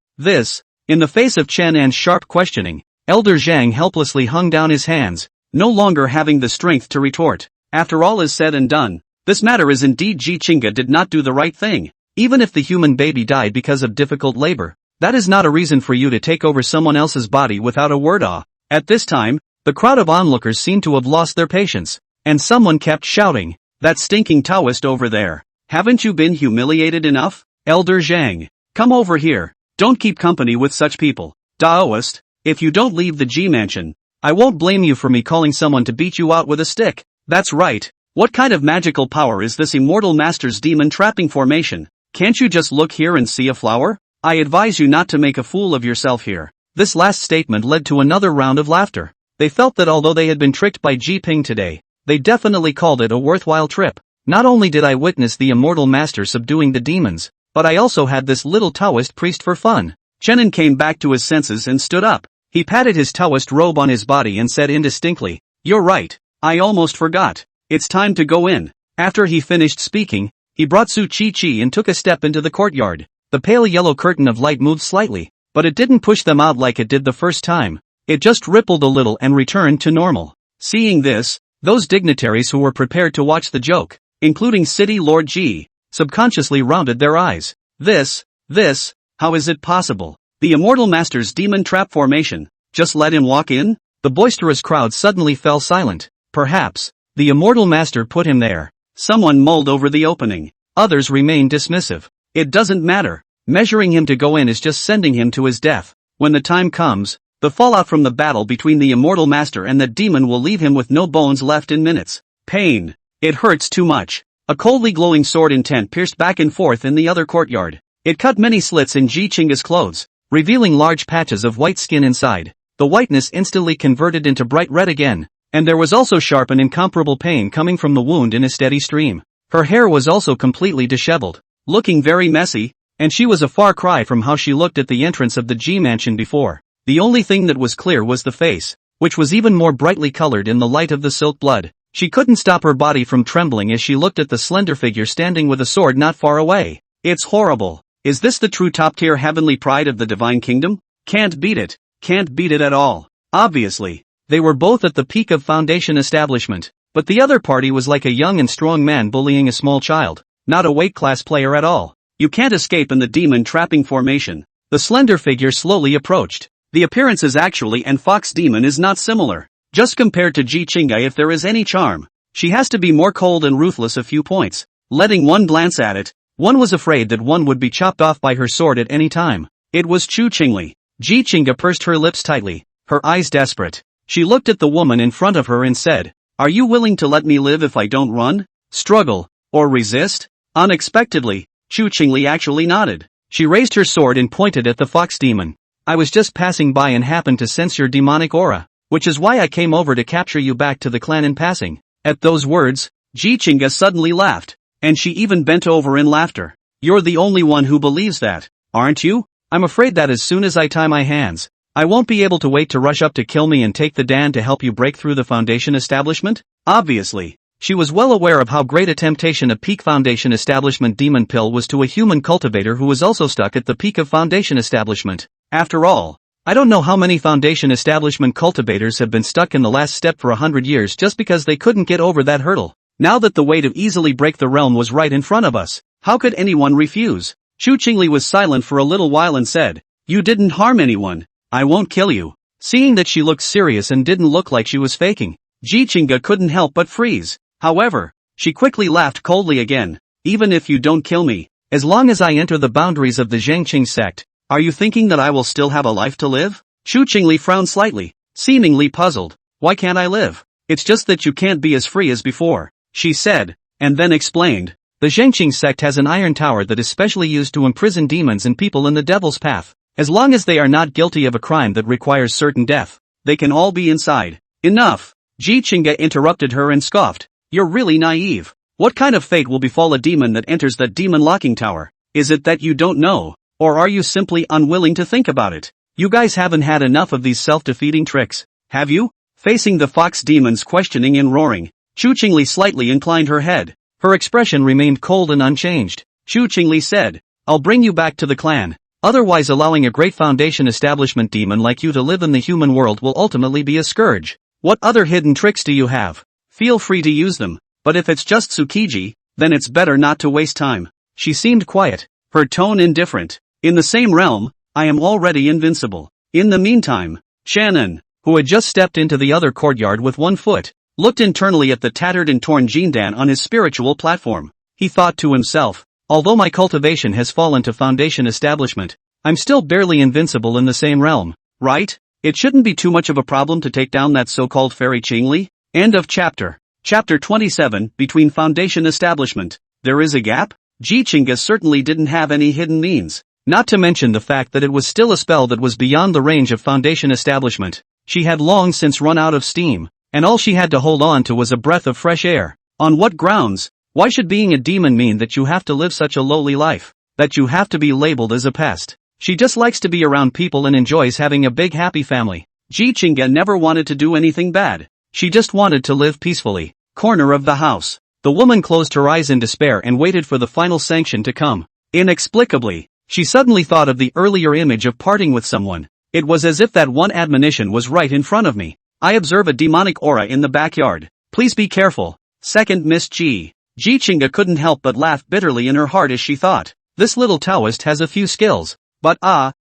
In the face of Chenin's sharp questioning, Elder Zhang helplessly hung down his hands, no longer having the strength to retort. After all is said and done, this matter is indeed Ji Qingge did not do the right thing. Even if the human baby died because of difficult labor, that is not a reason for you to take over someone else's body without a word. At this time, the crowd of onlookers seemed to have lost their patience, and someone kept shouting, that stinking Taoist over there. Haven't you been humiliated enough? Elder Zhang, come over here. Don't keep company with such people. Taoist, if you don't leave the G mansion, I won't blame you for me calling someone to beat you out with a stick. That's right. What kind of magical power is this immortal master's demon trapping formation? Can't you just look here and see a flower? I advise you not to make a fool of yourself here. This last statement led to another round of laughter. They felt that although they had been tricked by Ji Ping today, they definitely called it a worthwhile trip. Not only did I witness the immortal master subduing the demons, but I also had this little Taoist priest for fun. Chenin came back to his senses and stood up. He patted his Taoist robe on his body and said indistinctly, "You're right. I almost forgot. It's time to go in." After he finished speaking, he brought Su Chi and took a step into the courtyard. The pale yellow curtain of light moved slightly, but it didn't push them out like it did the first time. It just rippled a little and returned to normal. Seeing this, those dignitaries who were prepared to watch the joke, including City Lord Ji, subconsciously rounded their eyes. How is it possible? The immortal master's demon trap formation, just let him walk in? The boisterous crowd suddenly fell silent. Perhaps, the immortal master put him there. Someone mulled over the opening. Others remained dismissive. It doesn't matter. Measuring him to go in is just sending him to his death. When the time comes, the fallout from the battle between the immortal master and the demon will leave him with no bones left in minutes. Pain. It hurts too much. A coldly glowing sword intent pierced back and forth in the other courtyard. It cut many slits in Ji Qingge's clothes, revealing large patches of white skin inside. The whiteness instantly converted into bright red again, and there was also sharp and incomparable pain coming from the wound in a steady stream. Her hair was also completely disheveled, looking very messy, and she was a far cry from how she looked at the entrance of the G mansion before. The only thing that was clear was the face, which was even more brightly colored in the light of the silk blood. She couldn't stop her body from trembling as she looked at the slender figure standing with a sword not far away. It's horrible. Is this the true top-tier heavenly pride of the divine kingdom? Can't beat it. Can't beat it at all. Obviously, they were both at the peak of foundation establishment, but the other party was like a young and strong man bullying a small child, not a weight class player at all. You can't escape in the demon trapping formation. The slender figure slowly approached. The appearances actually and Fox Demon is not similar. Just compared to Ji Qingge, if there is any charm, she has to be more cold and ruthless a few points. Letting one glance at it, one was afraid that one would be chopped off by her sword at any time. It was Chu Qingli. Ji Qingge pursed her lips tightly, her eyes desperate. She looked at the woman in front of her and said, "Are you willing to let me live if I don't run, struggle, or resist?" Unexpectedly, Chu Qingli actually nodded. She raised her sword and pointed at the fox demon. "I was just passing by and happened to sense your demonic aura, which is why I came over to capture you back to the clan in passing." At those words, Ji Chinga suddenly laughed, and she even bent over in laughter. You're the only one who believes that, aren't you? I'm afraid that as soon as I tie my hands, I won't be able to wait to rush up to kill me and take the Dan to help you break through the Foundation establishment? Obviously, she was well aware of how great a temptation a peak Foundation establishment demon pill was to a human cultivator who was also stuck at the peak of Foundation establishment. After all, I don't know how many Foundation establishment cultivators have been stuck in the last step for 100 years just because they couldn't get over that hurdle. Now that the way to easily break the realm was right in front of us, how could anyone refuse? Xu Qingli was silent for a little while and said, "You didn't harm anyone. I won't kill you." Seeing that she looked serious and didn't look like she was faking, Ji Chinga couldn't help but freeze. However, she quickly laughed coldly again. "Even if you don't kill me, as long as I enter the boundaries of the Zhangqing sect, are you thinking that I will still have a life to live?" Xu Qingli frowned slightly, seemingly puzzled. "Why can't I live?" "It's just that you can't be as free as before," she said, and then explained. "The Zhangqing sect has an iron tower that is specially used to imprison demons and people in the devil's path. As long as they are not guilty of a crime that requires certain death, they can all be inside." "Enough!" Ji Chinga interrupted her and scoffed. "You're really naive. What kind of fate will befall a demon that enters that demon locking tower? Is it that you don't know, or are you simply unwilling to think about it? You guys haven't had enough of these self-defeating tricks, have you?" Facing the fox demons questioning and roaring, Xu Qingli slightly inclined her head. Her expression remained cold and unchanged. Xu Qingli said, "I'll bring you back to the clan. Otherwise allowing a great Foundation establishment demon like you to live in the human world will ultimately be a scourge. What other hidden tricks do you have? Feel free to use them, but if it's just Tsukiji, then it's better not to waste time." She seemed quiet, her tone indifferent. "In the same realm, I am already invincible." In the meantime, Shannon, who had just stepped into the other courtyard with one foot, looked internally at the tattered and torn Jindan on his spiritual platform. He thought to himself, although my cultivation has fallen to Foundation establishment, I'm still barely invincible in the same realm, right? It shouldn't be too much of a problem to take down that so-called fairy Qingli. End of chapter. Chapter 27, Between Foundation Establishment. There is a gap? Ji Chinga certainly didn't have any hidden means. Not to mention the fact that it was still a spell that was beyond the range of Foundation establishment. She had long since run out of steam, and all she had to hold on to was a breath of fresh air. On what grounds? Why should being a demon mean that you have to live such a lowly life? That you have to be labeled as a pest? She just likes to be around people and enjoys having a big happy family. Ji Chinga never wanted to do anything bad. She just wanted to live peacefully. Corner of the house. The woman closed her eyes in despair and waited for the final sanction to come. Inexplicably, she suddenly thought of the earlier image of parting with someone. It was as if that one admonition was right in front of me. I observe a demonic aura in the backyard. Please be careful. Second Miss Ji. Ji Chinga couldn't help but laugh bitterly in her heart as she thought. This little Taoist has a few skills. But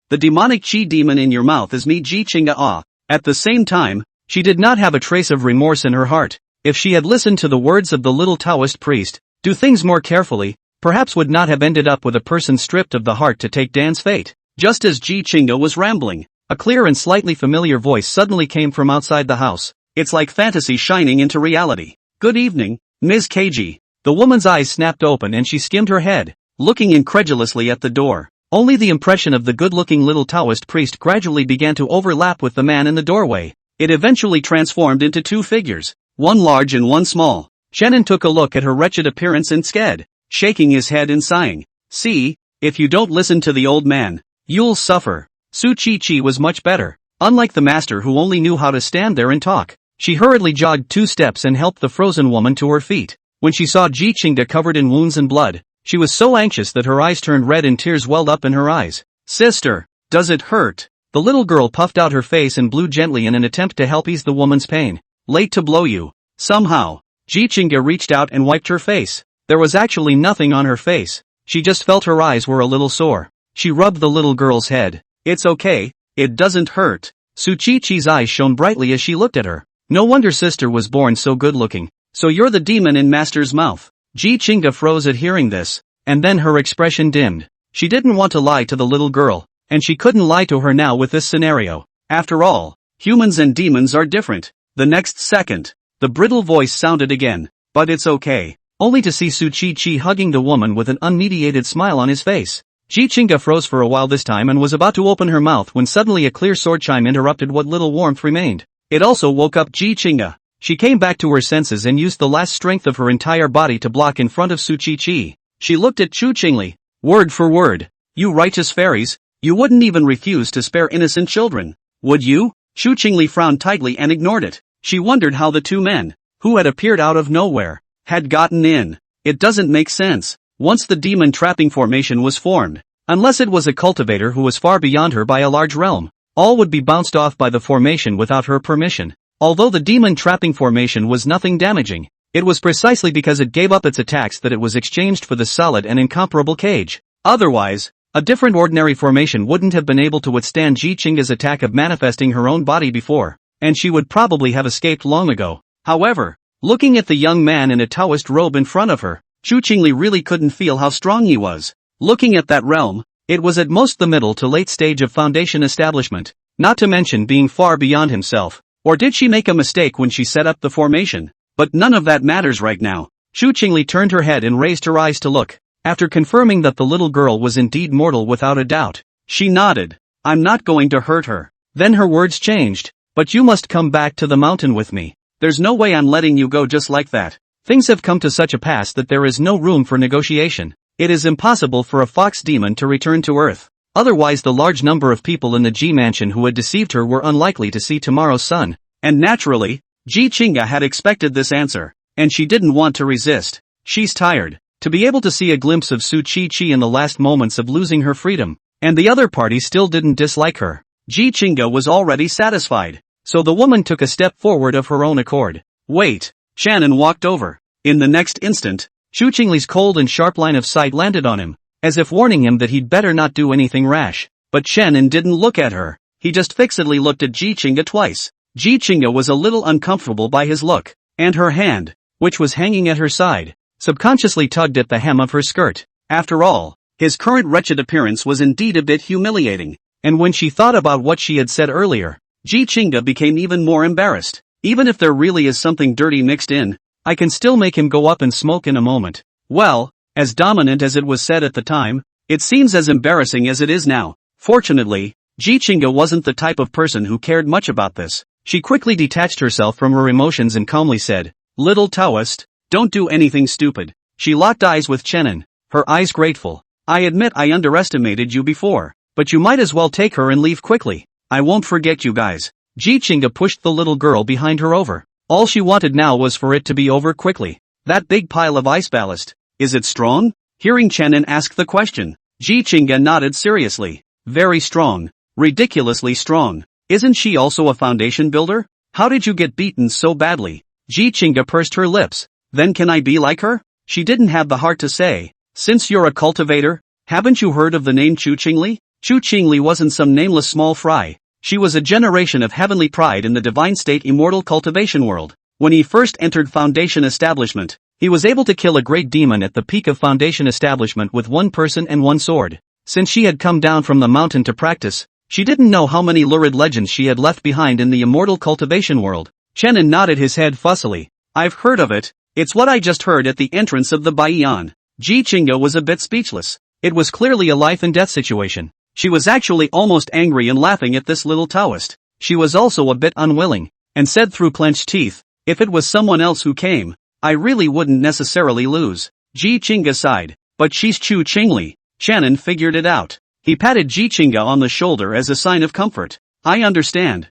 the demonic chi demon in your mouth is me Ji Chinga. At the same time, she did not have a trace of remorse in her heart. If she had listened to the words of the little Taoist priest, do things more carefully, perhaps would not have ended up with a person stripped of the heart to take Dan's fate. Just as Ji Chinga was rambling, a clear and slightly familiar voice suddenly came from outside the house. It's like fantasy shining into reality. Good evening, Ms. KG. The woman's eyes snapped open and she skimmed her head, looking incredulously at the door. Only the impression of the good-looking little Taoist priest gradually began to overlap with the man in the doorway. It eventually transformed into two figures, one large and one small. Shannon took a look at her wretched appearance and sked, shaking his head and sighing. See, if you don't listen to the old man, you'll suffer. Su Chi was much better. Unlike the master who only knew how to stand there and talk, she hurriedly jogged 2 steps and helped the frozen woman to her feet. When she saw Ji Chinga covered in wounds and blood, she was so anxious that her eyes turned red and tears welled up in her eyes. Sister, does it hurt? The little girl puffed out her face and blew gently in an attempt to help ease the woman's pain. Late to blow you. Somehow, Ji Chinga reached out and wiped her face. There was actually nothing on her face. She just felt her eyes were a little sore. She rubbed the little girl's head. It's okay, it doesn't hurt. Su Chi's eyes shone brightly as she looked at her. No wonder sister was born so good looking. So you're the demon in master's mouth. Ji Chinga froze at hearing this, and then her expression dimmed. She didn't want to lie to the little girl, and she couldn't lie to her now with this scenario. After all, humans and demons are different. The next second, the brittle voice sounded again. But it's okay. Only to see Su Chi hugging the woman with an unmediated smile on his face. Ji Chinga froze for a while this time and was about to open her mouth when suddenly a clear sword chime interrupted what little warmth remained. It also woke up Ji Chinga. She came back to her senses and used the last strength of her entire body to block in front of Su Chi. She looked at Chu Qingli. Word for word. You righteous fairies, you wouldn't even refuse to spare innocent children, would you? Chu Qingli frowned tightly and ignored it. She wondered how the two men, who had appeared out of nowhere, had gotten in. It doesn't make sense. Once the demon trapping formation was formed, unless it was a cultivator who was far beyond her by a large realm, all would be bounced off by the formation without her permission. Although the demon trapping formation was nothing damaging, it was precisely because it gave up its attacks that it was exchanged for the solid and incomparable cage. Otherwise, a different ordinary formation wouldn't have been able to withstand Ji Qingga's attack of manifesting her own body before, and she would probably have escaped long ago. However, looking at the young man in a Taoist robe in front of her, Chu Qingli really couldn't feel how strong he was. Looking at that realm, it was at most the middle to late stage of foundation establishment, not to mention being far beyond himself. Or did she make a mistake when she set up the formation? But none of that matters right now. Chu Qingli turned her head and raised her eyes to look. After confirming that the little girl was indeed mortal without a doubt, she nodded. I'm not going to hurt her. Then her words changed. But you must come back to the mountain with me. There's no way I'm letting you go just like that. Things have come to such a pass that there is no room for negotiation. It is impossible for a fox demon to return to Earth. Otherwise the large number of people in the Ji mansion who had deceived her were unlikely to see tomorrow's sun. And naturally, Ji Qingga had expected this answer, and she didn't want to resist. She's tired. To be able to see a glimpse of Su Chi in the last moments of losing her freedom, and the other party still didn't dislike her. Ji Qingga was already satisfied. So the woman took a step forward of her own accord. Wait. Shannon walked over. In the next instant, Chu Qingli's cold and sharp line of sight landed on him, as if warning him that he'd better not do anything rash. But Shannon didn't look at her. He just fixedly looked at Ji Qingga twice. Ji Qingga was a little uncomfortable by his look, and her hand, which was hanging at her side, subconsciously tugged at the hem of her skirt. After all, his current wretched appearance was indeed a bit humiliating, and when she thought about what she had said earlier, Ji Qingga became even more embarrassed. Even if there really is something dirty mixed in, I can still make him go up and smoke in a moment. Well, as dominant as it was said at the time, it seems as embarrassing as it is now. Fortunately, Ji Qingga wasn't the type of person who cared much about this. She quickly detached herself from her emotions and calmly said, "Little Taoist, don't do anything stupid." She locked eyes with Chenin, her eyes grateful. "I admit I underestimated you before, but you might as well take her and leave quickly. I won't forget you guys." Ji Qingga pushed the little girl behind her over. All she wanted now was for it to be over quickly. "That big pile of ice ballast, is it strong?" Hearing Chenin ask the question, Ji Qingga nodded seriously. "Very strong. Ridiculously strong. Isn't she also a foundation builder? How did you get beaten so badly?" Ji Qingga pursed her lips. "Then can I be like her?" She didn't have the heart to say. "Since you're a cultivator, haven't you heard of the name Chu Qingli?" Chu Qingli wasn't some nameless small fry. She was a generation of heavenly pride in the divine state immortal cultivation world. When he first entered Foundation Establishment, he was able to kill a great demon at the peak of Foundation Establishment with one person and one sword. Since she had come down from the mountain to practice, she didn't know how many lurid legends she had left behind in the immortal cultivation world. Chenin nodded his head fussily. "I've heard of it. It's what I just heard at the entrance of the Baiyan." Ji Qingga was a bit speechless. It was clearly a life and death situation. She was actually almost angry and laughing at this little Taoist. She was also a bit unwilling, and said through clenched teeth, "If it was someone else who came, I really wouldn't necessarily lose." Ji Qingga sighed. "But she's Chu Qingli." Shannon figured it out. He patted Ji Qingga on the shoulder as a sign of comfort. I understand.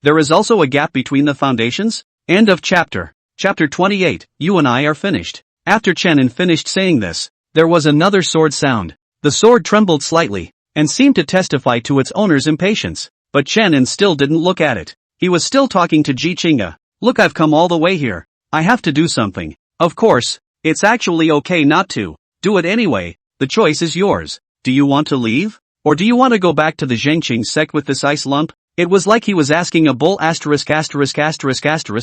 There is also a gap between the foundations?" End of chapter. Chapter 28, You and I are finished. After Shannon finished saying this, there was another sword sound. The sword trembled slightly, and seemed to testify to its owner's impatience. But Shannon still didn't look at it. He was still talking to Ji Qingga. "Look, I've come all the way here. I have to do something. Of course, it's actually okay not to. Do it anyway. The choice is yours. Do you want to leave? Or do you want to go back to the Zhengqing sect with this ice lump?" It was like he was asking a bull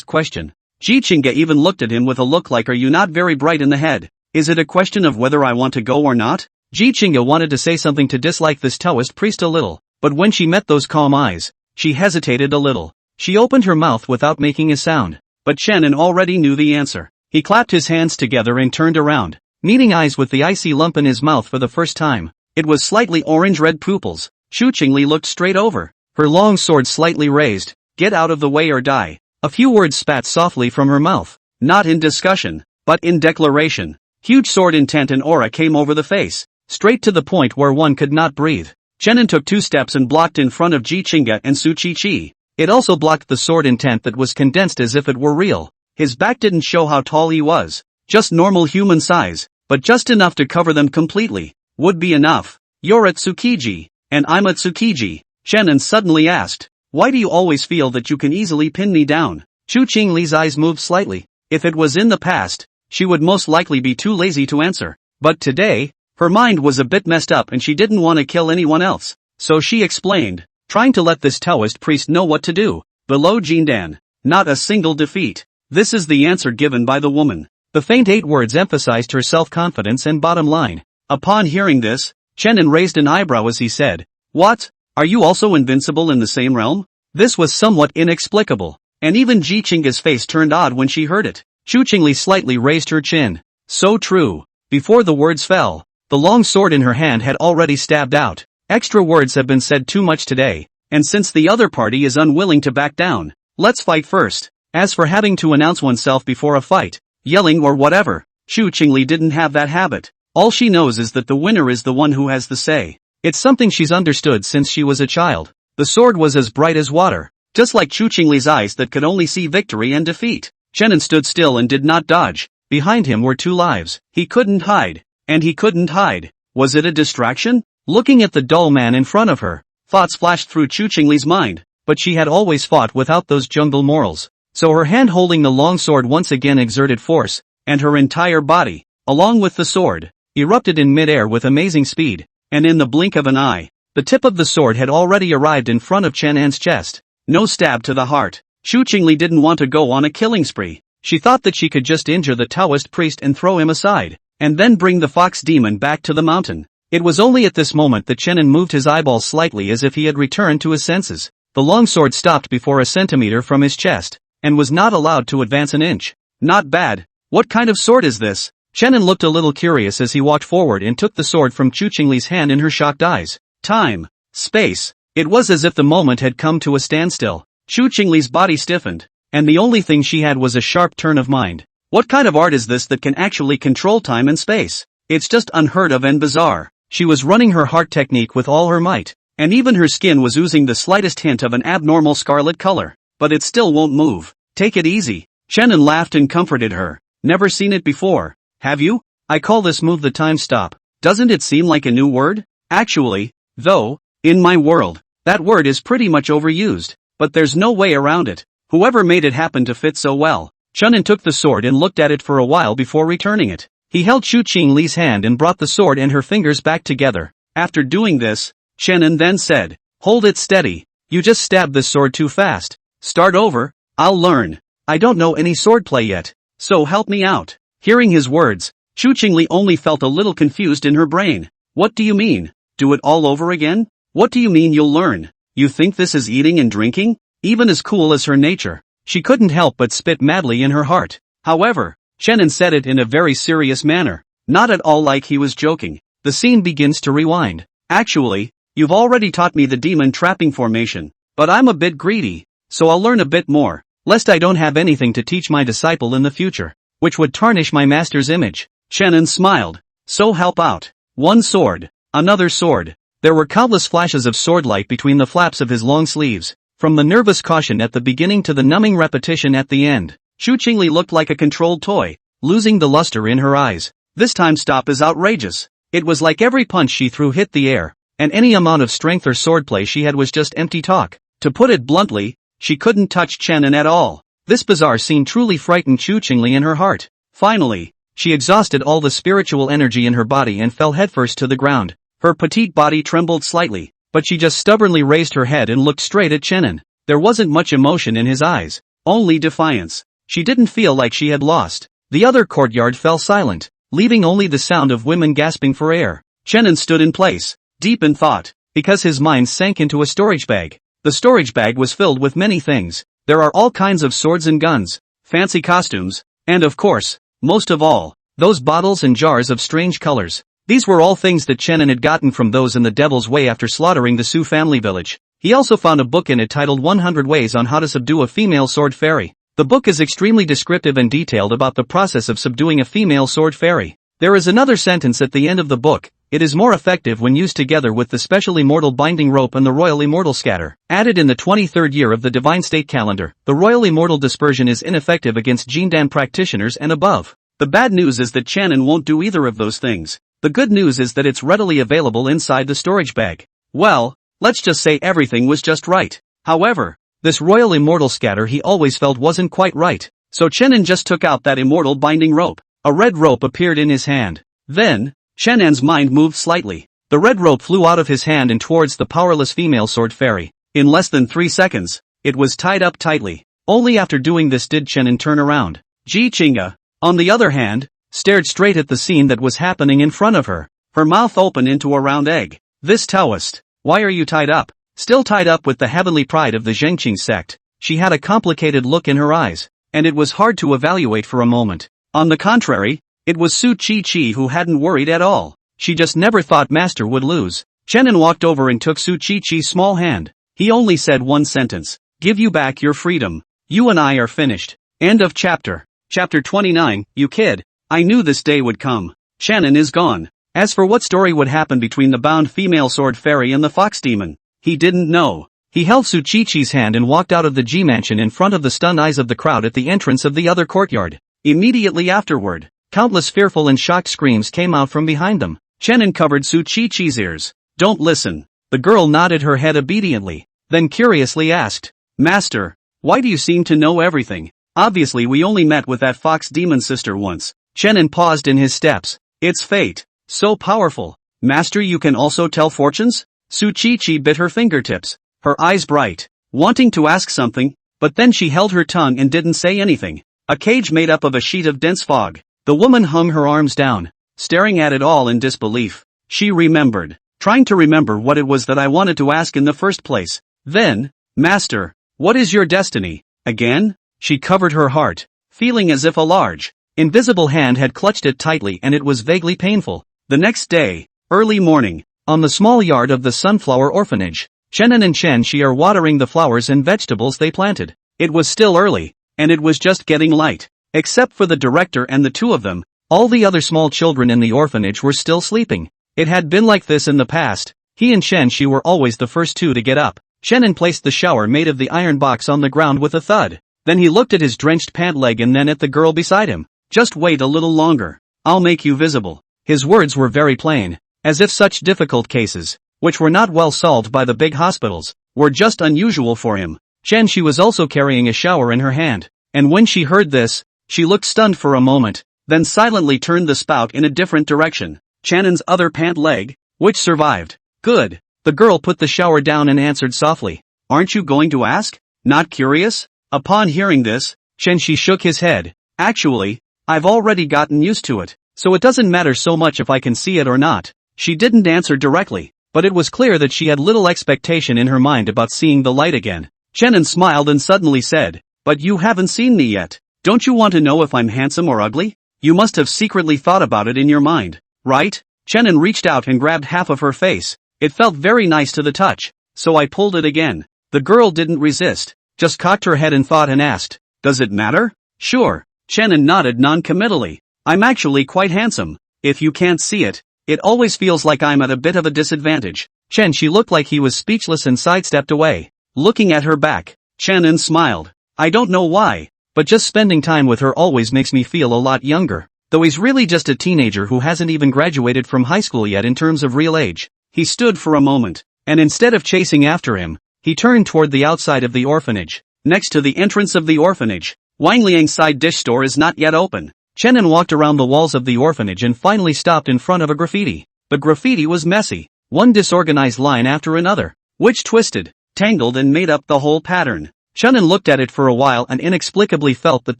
question. Ji Qingga even looked at him with a look like, "Are you not very bright in the head? Is it a question of whether I want to go or not?" Ji Qingga wanted to say something to dislike this Taoist priest a little, but when she met those calm eyes, she hesitated a little. She opened her mouth without making a sound, but Shannon already knew the answer. He clapped his hands together and turned around, meeting eyes with the icy lump in his mouth for the first time. It was slightly orange-red pupils. Chu Qingli looked straight over, her long sword slightly raised. "Get out of the way or die." A few words spat softly from her mouth. Not in discussion, but in declaration. Huge sword intent and aura came over the face, straight to the point where one could not breathe. Chenin took 2 steps and blocked in front of Ji Chinga and Su Chi Chi. It also blocked the sword intent that was condensed as if it were real. His back didn't show how tall he was. Just normal human size, but just enough to cover them completely. Would be enough. You're at Tsukiji, and I'm at Tsukiji. Chenin suddenly asked, why do you always feel that you can easily pin me down? Chu Qingli's eyes moved slightly. If it was in the past, she would most likely be too lazy to answer. But today, her mind was a bit messed up and she didn't want to kill anyone else. So she explained, trying to let this Taoist priest know what to do. Below Jindan, not a single defeat. This is the answer given by the woman. The faint 8 words emphasized her self-confidence and bottom line. Upon hearing this, Chenin raised an eyebrow as he said, what? Are you also invincible in the same realm? This was somewhat inexplicable, and even Ji Chinga's face turned odd when she heard it. Chu Qingli slightly raised her chin. So true. Before the words fell, the long sword in her hand had already stabbed out. Extra words have been said too much today, and since the other party is unwilling to back down, let's fight first. As for having to announce oneself before a fight, yelling or whatever, Chu Qingli didn't have that habit. All she knows is that the winner is the one who has the say. It's something she's understood since she was a child. The sword was as bright as water, just like Chu Qingli's eyes that could only see victory and defeat. Chenin stood still and did not dodge. Behind him were 2 lives. He couldn't hide. And he couldn't hide. Was it a distraction? Looking at the dull man in front of her, thoughts flashed through Chu Qingli's mind. But she had always fought without those jungle morals. So her hand holding the long sword once again exerted force, and her entire body, along with the sword, erupted in midair with amazing speed. And in the blink of an eye, the tip of the sword had already arrived in front of Chenan's chest. No stab to the heart. Chu Qingli didn't want to go on a killing spree. She thought that she could just injure the Taoist priest and throw him aside, and then bring the fox demon back to the mountain. It was only at this moment that Chenin moved his eyeballs slightly as if he had returned to his senses. The long sword stopped before a centimeter from his chest, and was not allowed to advance an inch. Not bad. What kind of sword is this? Chenin looked a little curious as he walked forward and took the sword from Chu Qingli's hand in her shocked eyes. Time. Space. It was as if the moment had come to a standstill. Chu Qingli's body stiffened, and the only thing she had was a sharp turn of mind. What kind of art is this that can actually control time and space? It's just unheard of and bizarre. She was running her heart technique with all her might, and even her skin was oozing the slightest hint of an abnormal scarlet color. But it still won't move. Take it easy. Chenin laughed and comforted her. Never seen it before. Have you? I call this move the time stop. Doesn't it seem like a new word? Actually, though, in my world, that word is pretty much overused. But there's no way around it. Whoever made it happen to fit so well. Chenin took the sword and looked at it for a while before returning it. He held Chu Qingli's hand and brought the sword and her fingers back together. After doing this, Chenin then said, hold it steady. You just stabbed this sword too fast. Start over. I'll learn. I don't know any swordplay yet. So help me out. Hearing his words, Chu Qingli only felt a little confused in her brain. What do you mean? Do it all over again? What do you mean you'll learn? You think this is eating and drinking? Even as cool as her nature, she couldn't help but spit madly in her heart. However, Chenin said it in a very serious manner, not at all like he was joking. The scene begins to rewind. Actually, you've already taught me the demon trapping formation, but I'm a bit greedy, so I'll learn a bit more, lest I don't have anything to teach my disciple in the future, which would tarnish my master's image. Chenin smiled. So help out. One sword, another sword. There were countless flashes of swordlight between the flaps of his long sleeves, from the nervous caution at the beginning to the numbing repetition at the end. Chu Qingli looked like a controlled toy, losing the luster in her eyes. This time stop is outrageous. It was like every punch she threw hit the air, and any amount of strength or swordplay she had was just empty talk. To put it bluntly, she couldn't touch Chenin at all. This bizarre scene truly frightened Chu Qingli in her heart. Finally, she exhausted all the spiritual energy in her body and fell headfirst to the ground. Her petite body trembled slightly, but she just stubbornly raised her head and looked straight at Chenin. There wasn't much emotion in his eyes, only defiance. She didn't feel like she had lost. The other courtyard fell silent, leaving only the sound of women gasping for air. Chenin stood in place, deep in thought, because his mind sank into a storage bag. The storage bag was filled with many things. There are all kinds of swords and guns, fancy costumes, and of course, most of all, those bottles and jars of strange colors. These were all things that Chenin had gotten from those in the Devil's Way after slaughtering the Sioux family village. He also found a book in it titled 100 Ways on How to Subdue a Female Sword Fairy. The book is extremely descriptive and detailed about the process of subduing a female sword fairy. There is another sentence at the end of the book: it is more effective when used together with the special immortal binding rope and the royal immortal scatter. Added in the 23rd year of the divine state calendar, the royal immortal dispersion is ineffective against Jindan practitioners and above. The bad news is that Shannon won't do either of those things. The good news is that it's readily available inside the storage bag. Well, let's just say everything was just right. However, this royal immortal scatter he always felt wasn't quite right. So Shannon just took out that immortal binding rope. A red rope appeared in his hand. Then, Shannon's mind moved slightly. The red rope flew out of his hand and towards the powerless female sword fairy. In less than 3 seconds, it was tied up tightly. Only after doing this did Shannon turn around. Ji Chinga, on the other hand, stared straight at the scene that was happening in front of her. Her mouth opened into a round egg. This Taoist, why are you tied up? Still tied up with the heavenly pride of the Zhengqing sect. She had a complicated look in her eyes, and it was hard to evaluate for a moment. On the contrary, it was Su Chi who hadn't worried at all. She just never thought Master would lose. Shannon walked over and took Su Chi's small hand. He only said one sentence: "Give you back your freedom. You and I are finished." End of chapter. Chapter 29, You kid. I knew this day would come. Shannon is gone. As for what story would happen between the bound female sword fairy and the fox demon, he didn't know. He held Su Chi's hand and walked out of the G mansion in front of the stunned eyes of the crowd at the entrance of the other courtyard. Immediately afterward, countless fearful and shocked screams came out from behind them. Shannon covered Su Chi's ears. "Don't listen." The girl nodded her head obediently, then curiously asked, "Master, why do you seem to know everything? Obviously we only met with that fox demon sister once." Shannon paused in his steps. "It's fate. So powerful. Master, you can also tell fortunes?" Su Chi bit her fingertips, her eyes bright, wanting to ask something, but then she held her tongue and didn't say anything. A cage made up of a sheet of dense fog. The woman hung her arms down, staring at it all in disbelief. She remembered, trying to remember what it was that I wanted to ask in the first place. Then, "Master, what is your destiny?" Again? She covered her heart, feeling as if a large, invisible hand had clutched it tightly and it was vaguely painful. The next day, early morning, on the small yard of the Sunflower Orphanage, Shannon and Chen Shi are watering the flowers and vegetables they planted. It was still early, and it was just getting light. Except for the director and the two of them, all the other small children in the orphanage were still sleeping. It had been like this in the past. He and Chen Shi were always the first two to get up. Shannon placed the shower made of the iron box on the ground with a thud. Then he looked at his drenched pant leg and then at the girl beside him. "Just wait a little longer. I'll make you visible." His words were very plain, as if such difficult cases, which were not well solved by the big hospitals, were just unusual for him. Chen Shi was also carrying a shower in her hand, and when she heard this, she looked stunned for a moment, then silently turned the spout in a different direction. Shannon's other pant leg, which survived. "Good." The girl put the shower down and answered softly, "Aren't you going to ask? Not curious?" Upon hearing this, Chen Shi shook his head. "Actually, I've already gotten used to it, so it doesn't matter so much if I can see it or not." She didn't answer directly, but it was clear that she had little expectation in her mind about seeing the light again. Shannon smiled and suddenly said, "But you haven't seen me yet. Don't you want to know if I'm handsome or ugly? You must have secretly thought about it in your mind, right?" Shannon reached out and grabbed half of her face. It felt very nice to the touch, so I pulled it again. The girl didn't resist, just cocked her head in thought and asked, "Does it matter?" "Sure." Shannon nodded non-committally. "I'm actually quite handsome. If you can't see it, it always feels like I'm at a bit of a disadvantage." Chen Shi looked like he was speechless and sidestepped away. Looking at her back, Shannon smiled. "I don't know why, but just spending time with her always makes me feel a lot younger. Though he's really just a teenager who hasn't even graduated from high school yet in terms of real age." He stood for a moment, and instead of chasing after him, he turned toward the outside of the orphanage. Next to the entrance of the orphanage, Wang Liang's side dish store is not yet open. Shannon walked around the walls of the orphanage and finally stopped in front of a graffiti. The graffiti was messy, one disorganized line after another, which twisted, tangled and made up the whole pattern. Shannon looked at it for a while and inexplicably felt that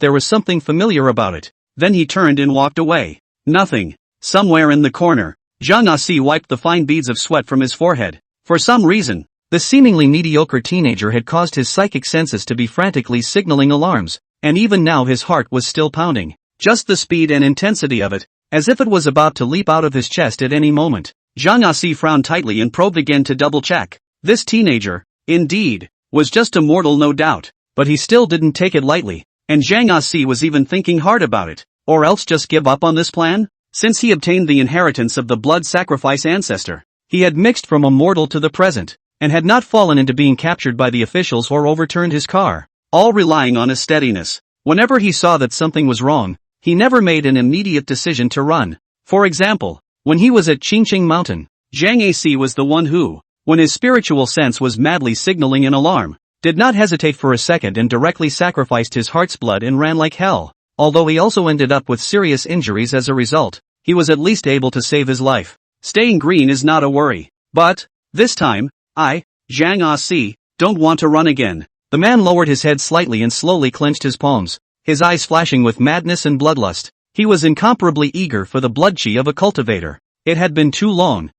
there was something familiar about it. Then he turned and walked away. Nothing. Somewhere in the corner, Zhang Asi wiped the fine beads of sweat from his forehead. For some reason, the seemingly mediocre teenager had caused his psychic senses to be frantically signaling alarms, and even now his heart was still pounding. Just the speed and intensity of it, as if it was about to leap out of his chest at any moment. Zhang Asi frowned tightly and probed again to double-check. This teenager, indeed, was just a mortal no doubt. But he still didn't take it lightly, And Zhang Asi was even thinking hard about it. Or else just give up on this plan? Since he obtained the inheritance of the blood sacrifice ancestor, he had mixed from a mortal to the present, and had not fallen into being captured by the officials or overturned his car, all relying on his steadiness. Whenever he saw that something was wrong, he never made an immediate decision to run. For example, when he was at Qingqing Mountain, Zhang Asi was the one who, when his spiritual sense was madly signaling an alarm, did not hesitate for a second and directly sacrificed his heart's blood and ran like hell. Although he also ended up with serious injuries as a result, he was at least able to save his life. Staying green is not a worry. But, this time, I, Zhang Asi, don't want to run again. The man lowered his head slightly and slowly clenched his palms, his eyes flashing with madness and bloodlust. He was incomparably eager for the blood chi of a cultivator. It had been too long,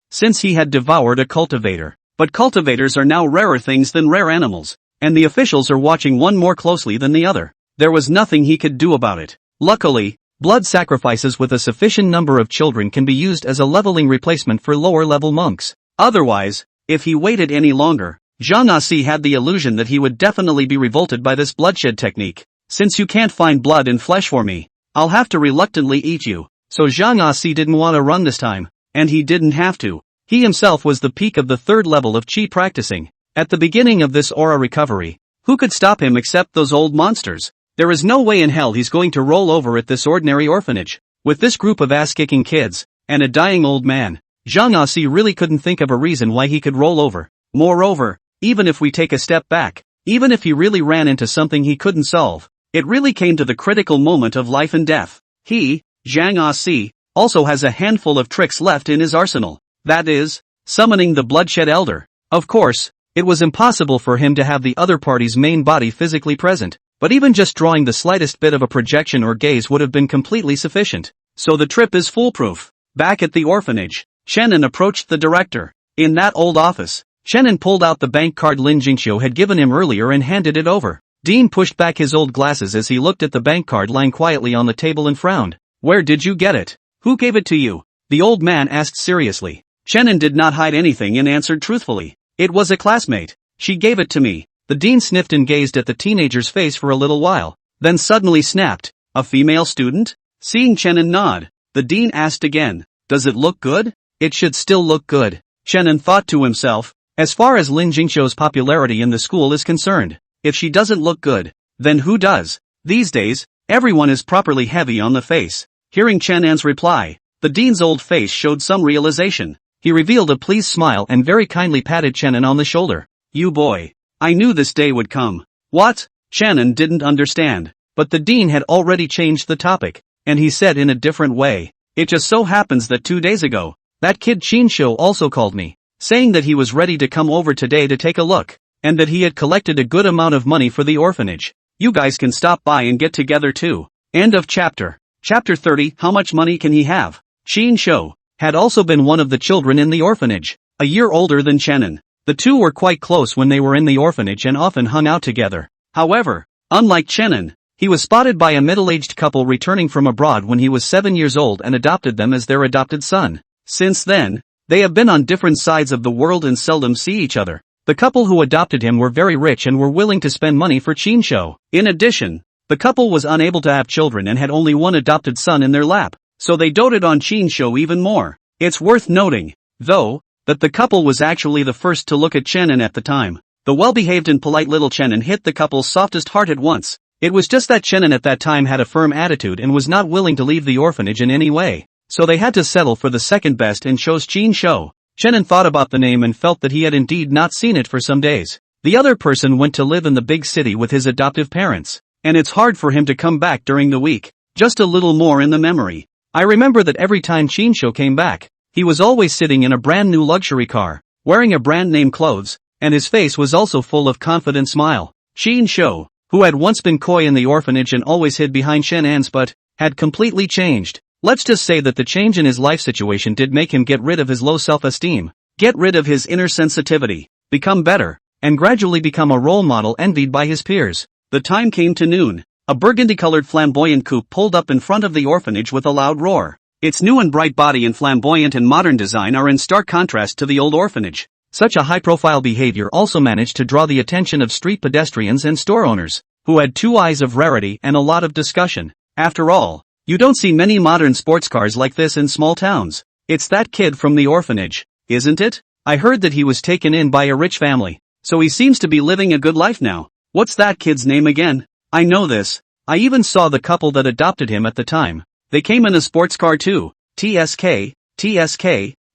since he had devoured a cultivator. But cultivators are now rarer things than rare animals, and the officials are watching one more closely than the other. There was nothing he could do about it. Luckily, blood sacrifices with a sufficient number of children can be used as a leveling replacement for lower-level monks. Otherwise, if he waited any longer, Zhang Asi had the illusion that he would definitely be revolted by this bloodshed technique. Since you can't find blood and flesh for me, I'll have to reluctantly eat you. So Zhang Asi didn't want to run this time. And he didn't have to. He himself was the peak of the third level of chi practicing. At the beginning of this aura recovery, who could stop him except those old monsters? There is no way in hell he's going to roll over at this ordinary orphanage. With this group of ass-kicking kids, and a dying old man, Zhang Asi really couldn't think of a reason why he could roll over. Moreover, even if we take a step back, even if he really ran into something he couldn't solve, it really came to the critical moment of life and death. He, Zhang Asi, also has a handful of tricks left in his arsenal. That is, summoning the Bloodshed Elder. Of course, it was impossible for him to have the other party's main body physically present, but even just drawing the slightest bit of a projection or gaze would have been completely sufficient. So the trip is foolproof. Back at the orphanage, Chenin approached the director. In that old office, Chenin pulled out the bank card Lin Jingqiu had given him earlier and handed it over. Dean pushed back his old glasses as he looked at the bank card lying quietly on the table and frowned. Where did you get it? Who gave it to you? The old man asked seriously. Chenin did not hide anything and answered truthfully. It was a classmate. She gave it to me. The dean sniffed and gazed at the teenager's face for a little while, then suddenly snapped. A female student? Seeing Chenin nod, the dean asked again. Does it look good? It should still look good. Chenin thought to himself. As far as Lin Jingqiu's popularity in the school is concerned, if she doesn't look good, then who does? These days, everyone is properly heavy on the face. Hearing Chenin's reply, the dean's old face showed some realization. He revealed a pleased smile and very kindly patted Chenin on the shoulder. You boy. I knew this day would come. What? Chenin didn't understand. But the dean had already changed the topic, and he said in a different way. It just so happens that 2 days ago, that kid Qin also called me, saying that he was ready to come over today to take a look, and that he had collected a good amount of money for the orphanage. You guys can stop by and get together too. End of chapter. Chapter 30. How much money can he have? Qin had also been one of the children in the orphanage, a year older than Chenin. The two were quite close when they were in the orphanage and often hung out together. However, unlike Chenin, he was spotted by a middle-aged couple returning from abroad when he was 7 years old and adopted them as their adopted son. Since then, they have been on different sides of the world and seldom see each other. The couple who adopted him were very rich and were willing to spend money for Qin. In addition, the couple was unable to have children and had only one adopted son in their lap, so they doted on Qin even more. It's worth noting, though, that the couple was actually the first to look at Chenin at the time. The well-behaved and polite little Chenin hit the couple's softest heart at once. It was just that Chenin at that time had a firm attitude and was not willing to leave the orphanage in any way, so they had to settle for the second best and chose Qin. Chenin thought about the name and felt that he had indeed not seen it for some days. The other person went to live in the big city with his adoptive parents, and it's hard for him to come back during the week. Just a little more in the memory. I remember that every time Qin came back, he was always sitting in a brand new luxury car, wearing a brand name clothes, and his face was also full of confident smile. Qin, who had once been coy in the orphanage and always hid behind Shenan's butt, had completely changed. Let's just say that the change in his life situation did make him get rid of his low self-esteem, get rid of his inner sensitivity, become better, and gradually become a role model envied by his peers. The time came to noon. A burgundy-colored flamboyant coupe pulled up in front of the orphanage with a loud roar. Its new and bright body and flamboyant and modern design are in stark contrast to the old orphanage. Such a high-profile behavior also managed to draw the attention of street pedestrians and store owners, who had two eyes of rarity and a lot of discussion. After all, you don't see many modern sports cars like this in small towns. It's that kid from the orphanage, isn't it? I heard that he was taken in by a rich family, so he seems to be living a good life now. What's that kid's name again? I know this. I even saw the couple that adopted him at the time. They came in a sports car too. TSK,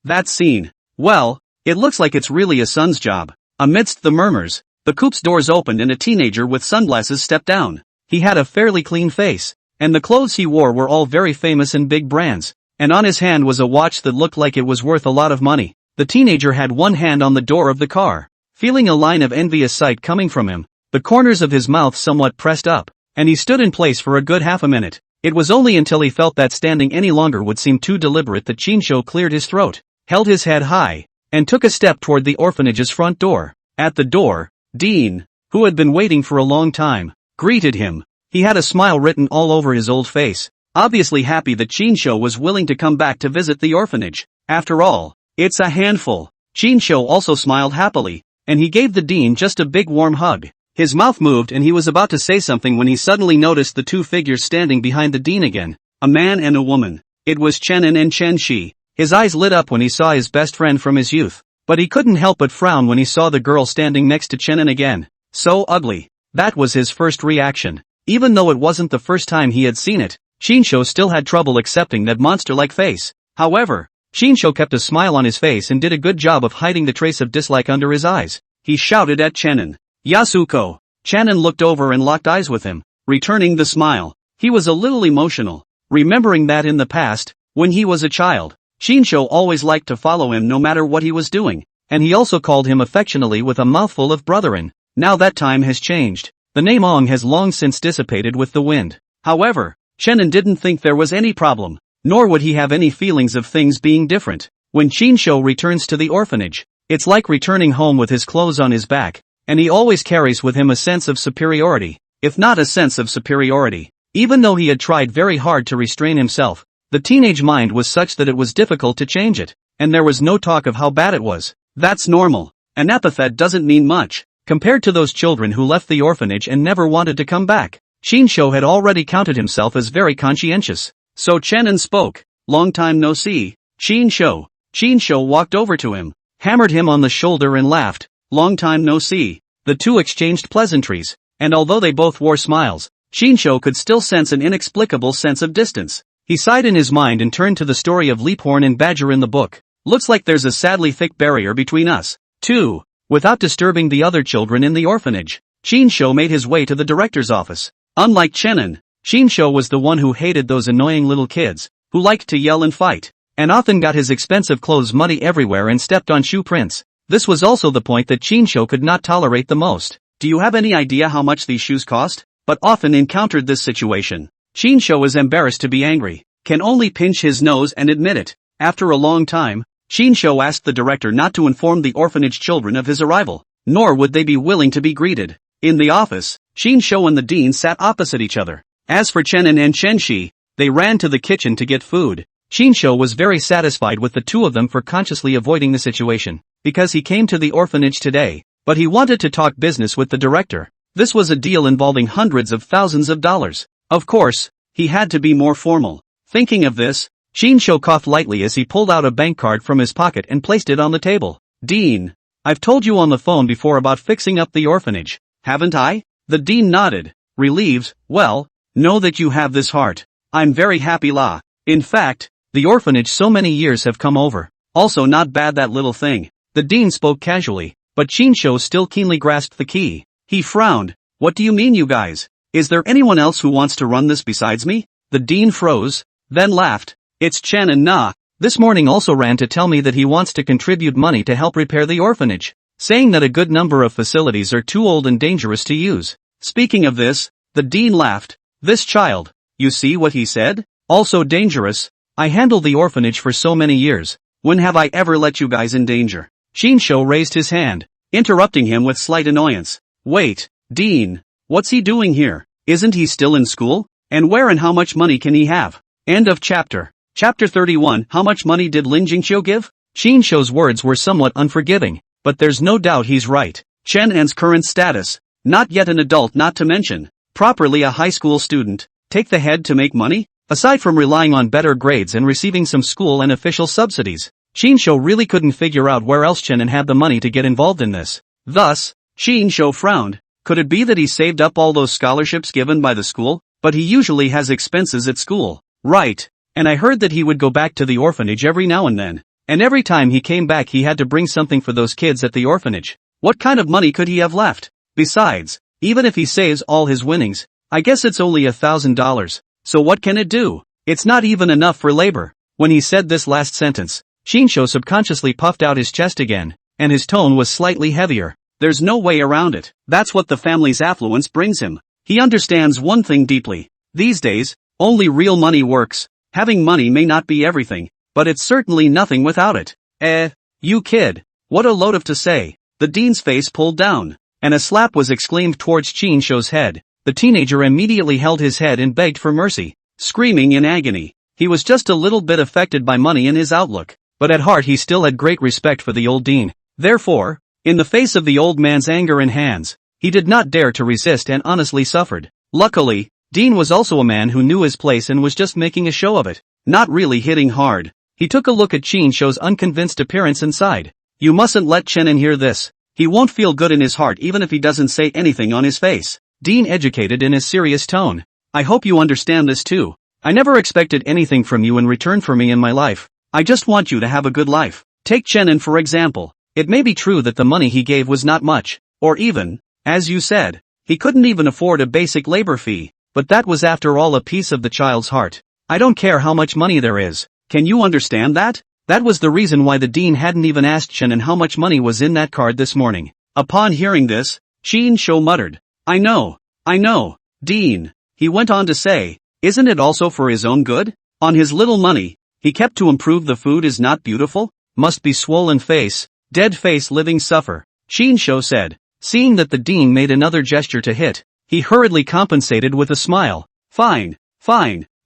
that scene. Well, it looks like it's really a son's job. Amidst the murmurs, the coupe's doors opened and a teenager with sunglasses stepped down. He had a fairly clean face, and the clothes he wore were all very famous and big brands, and on his hand was a watch that looked like it was worth a lot of money. The teenager had one hand on the door of the car, feeling a line of envious sight coming from him, the corners of his mouth somewhat pressed up, and he stood in place for a good half a minute. It was only until he felt that standing any longer would seem too deliberate that Chinsho cleared his throat, held his head high, and took a step toward the orphanage's front door. At the door, Dean, who had been waiting for a long time, greeted him. He had a smile written all over his old face, obviously happy that Chinsho was willing to come back to visit the orphanage. After all, it's a handful. Chinsho also smiled happily, and he gave the Dean just a big warm hug. His mouth moved and he was about to say something when he suddenly noticed the two figures standing behind the Dean again, a man and a woman. It was Chenin and Chenshi. His eyes lit up when he saw his best friend from his youth, but he couldn't help but frown when he saw the girl standing next to Chenin again. So ugly. That was his first reaction. Even though it wasn't the first time he had seen it, Chinsho still had trouble accepting that monster-like face. However, Chinsho kept a smile on his face and did a good job of hiding the trace of dislike under his eyes. He shouted at Chenin, "Yasuko!" Chenin looked over and locked eyes with him, returning the smile. He was a little emotional, remembering that in the past, when he was a child, Chinsho always liked to follow him no matter what he was doing, and he also called him affectionately with a mouthful of brotherin. Now that time has changed. The name Ong has long since dissipated with the wind. However, Chenin didn't think there was any problem, nor would he have any feelings of things being different. When Chinsho returns to the orphanage, it's like returning home with his clothes on his back, and he always carries with him a sense of superiority, if not a sense of superiority. Even though he had tried very hard to restrain himself, the teenage mind was such that it was difficult to change it, and there was no talk of how bad it was. That's normal. An epithet doesn't mean much, compared to those children who left the orphanage and never wanted to come back. Chinsho had already counted himself as very conscientious. So Chenin spoke. "Long time no see, Chinsho." Chinsho walked over to him, hammered him on the shoulder and laughed. "Long time no see." The two exchanged pleasantries, and although they both wore smiles, Chinsho could still sense an inexplicable sense of distance. He sighed in his mind and turned to the story of Leaphorn and Badger in the book. "Looks like there's a sadly thick barrier between us, too." Without disturbing the other children in the orphanage, Chinsho made his way to the director's office. Unlike Chenin, Chinsho was the one who hated those annoying little kids, who liked to yell and fight, and often got his expensive clothes muddy everywhere and stepped on shoe prints. This was also the point that Chinsho could not tolerate the most. "Do you have any idea how much these shoes cost?" But often encountered this situation. Chinsho is embarrassed to be angry, can only pinch his nose and admit it. After a long time, Chinsho asked the director not to inform the orphanage children of his arrival, nor would they be willing to be greeted. In the office, Chinsho and the dean sat opposite each other. As for Chenin and Chenshi, they ran to the kitchen to get food. Chinsho was very satisfied with the two of them for consciously avoiding the situation, because he came to the orphanage today, but he wanted to talk business with the director. This was a deal involving hundreds of thousands of dollars. Of course, he had to be more formal. Thinking of this, Chinsho coughed lightly as he pulled out a bank card from his pocket and placed it on the table. "Dean, I've told you on the phone before about fixing up the orphanage, haven't I?" The dean nodded, relieved. "Well, know that you have this heart. I'm very happy la. In fact, the orphanage so many years have come over. Also not bad that little thing." The dean spoke casually, but Chinsho still keenly grasped the key. He frowned. "What do you mean you guys? Is there anyone else who wants to run this besides me?" The dean froze, then laughed. "It's Chenin Na. This morning also ran to tell me that he wants to contribute money to help repair the orphanage, saying that a good number of facilities are too old and dangerous to use." Speaking of this, the dean laughed. "This child, you see what he said? Also dangerous. I handled the orphanage for so many years. When have I ever let you guys in danger?" Chinsho raised his hand, interrupting him with slight annoyance. "Wait, Dean, what's he doing here? Isn't he still in school? And where and how much money can he have?" End of chapter. Chapter 31. How much money did Lin Jingqiu give? Chinsho's words were somewhat unforgiving. but there's no doubt he's right. Chen An's current status, not yet an adult, not to mention, properly a high school student, take the head to make money? Aside from relying on better grades and receiving some school and official subsidies, Chinsho really couldn't figure out where else Chen An had the money to get involved in this. Thus, Chinsho frowned. Could it be that he saved up all those scholarships given by the school? But he usually has expenses at school. Right. And I heard that he would go back to the orphanage every now and then. And every time he came back he had to bring something for those kids at the orphanage. What kind of money could he have left? Besides, even if he saves all his winnings, I guess it's only $1,000. So what can it do? It's not even enough for labor. When he said this last sentence, Chinsho subconsciously puffed out his chest again, and his tone was slightly heavier. There's no way around it. That's what the family's affluence brings him. He understands one thing deeply. These days, only real money works. Having money may not be everything, but it's certainly nothing without it. You kid. What a load of to say. The dean's face pulled down, and a slap was exclaimed towards Chinsho's head. The teenager immediately held his head and begged for mercy, screaming in agony. He was just a little bit affected by money in his outlook, but at heart he still had great respect for the old dean. Therefore, in the face of the old man's anger and hands, he did not dare to resist and honestly suffered. Luckily, Dean was also a man who knew his place and was just making a show of it, not really hitting hard. He took a look at Chinsho's unconvinced appearance and sighed. You mustn't let Chen An hear this. He won't feel good in his heart even if he doesn't say anything on his face. Dean educated in a serious tone. I hope you understand this too. I never expected anything from you in return for me in my life. I just want you to have a good life. Take Chen An for example. It may be true that the money he gave was not much, or even, as you said, he couldn't even afford a basic labor fee, but that was after all a piece of the child's heart. I don't care how much money there is. Can you understand that? That was the reason why the dean hadn't even asked Chen An how much money was in that card this morning. Upon hearing this, Chinsho muttered, I know, Dean. He went on to say, isn't it also for his own good? On his little money, he kept to improve the food is not beautiful? Must be swollen face, dead face living suffer, Chinsho said. Seeing that the dean made another gesture to hit, he hurriedly compensated with a smile. Fine,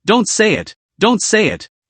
don't say it.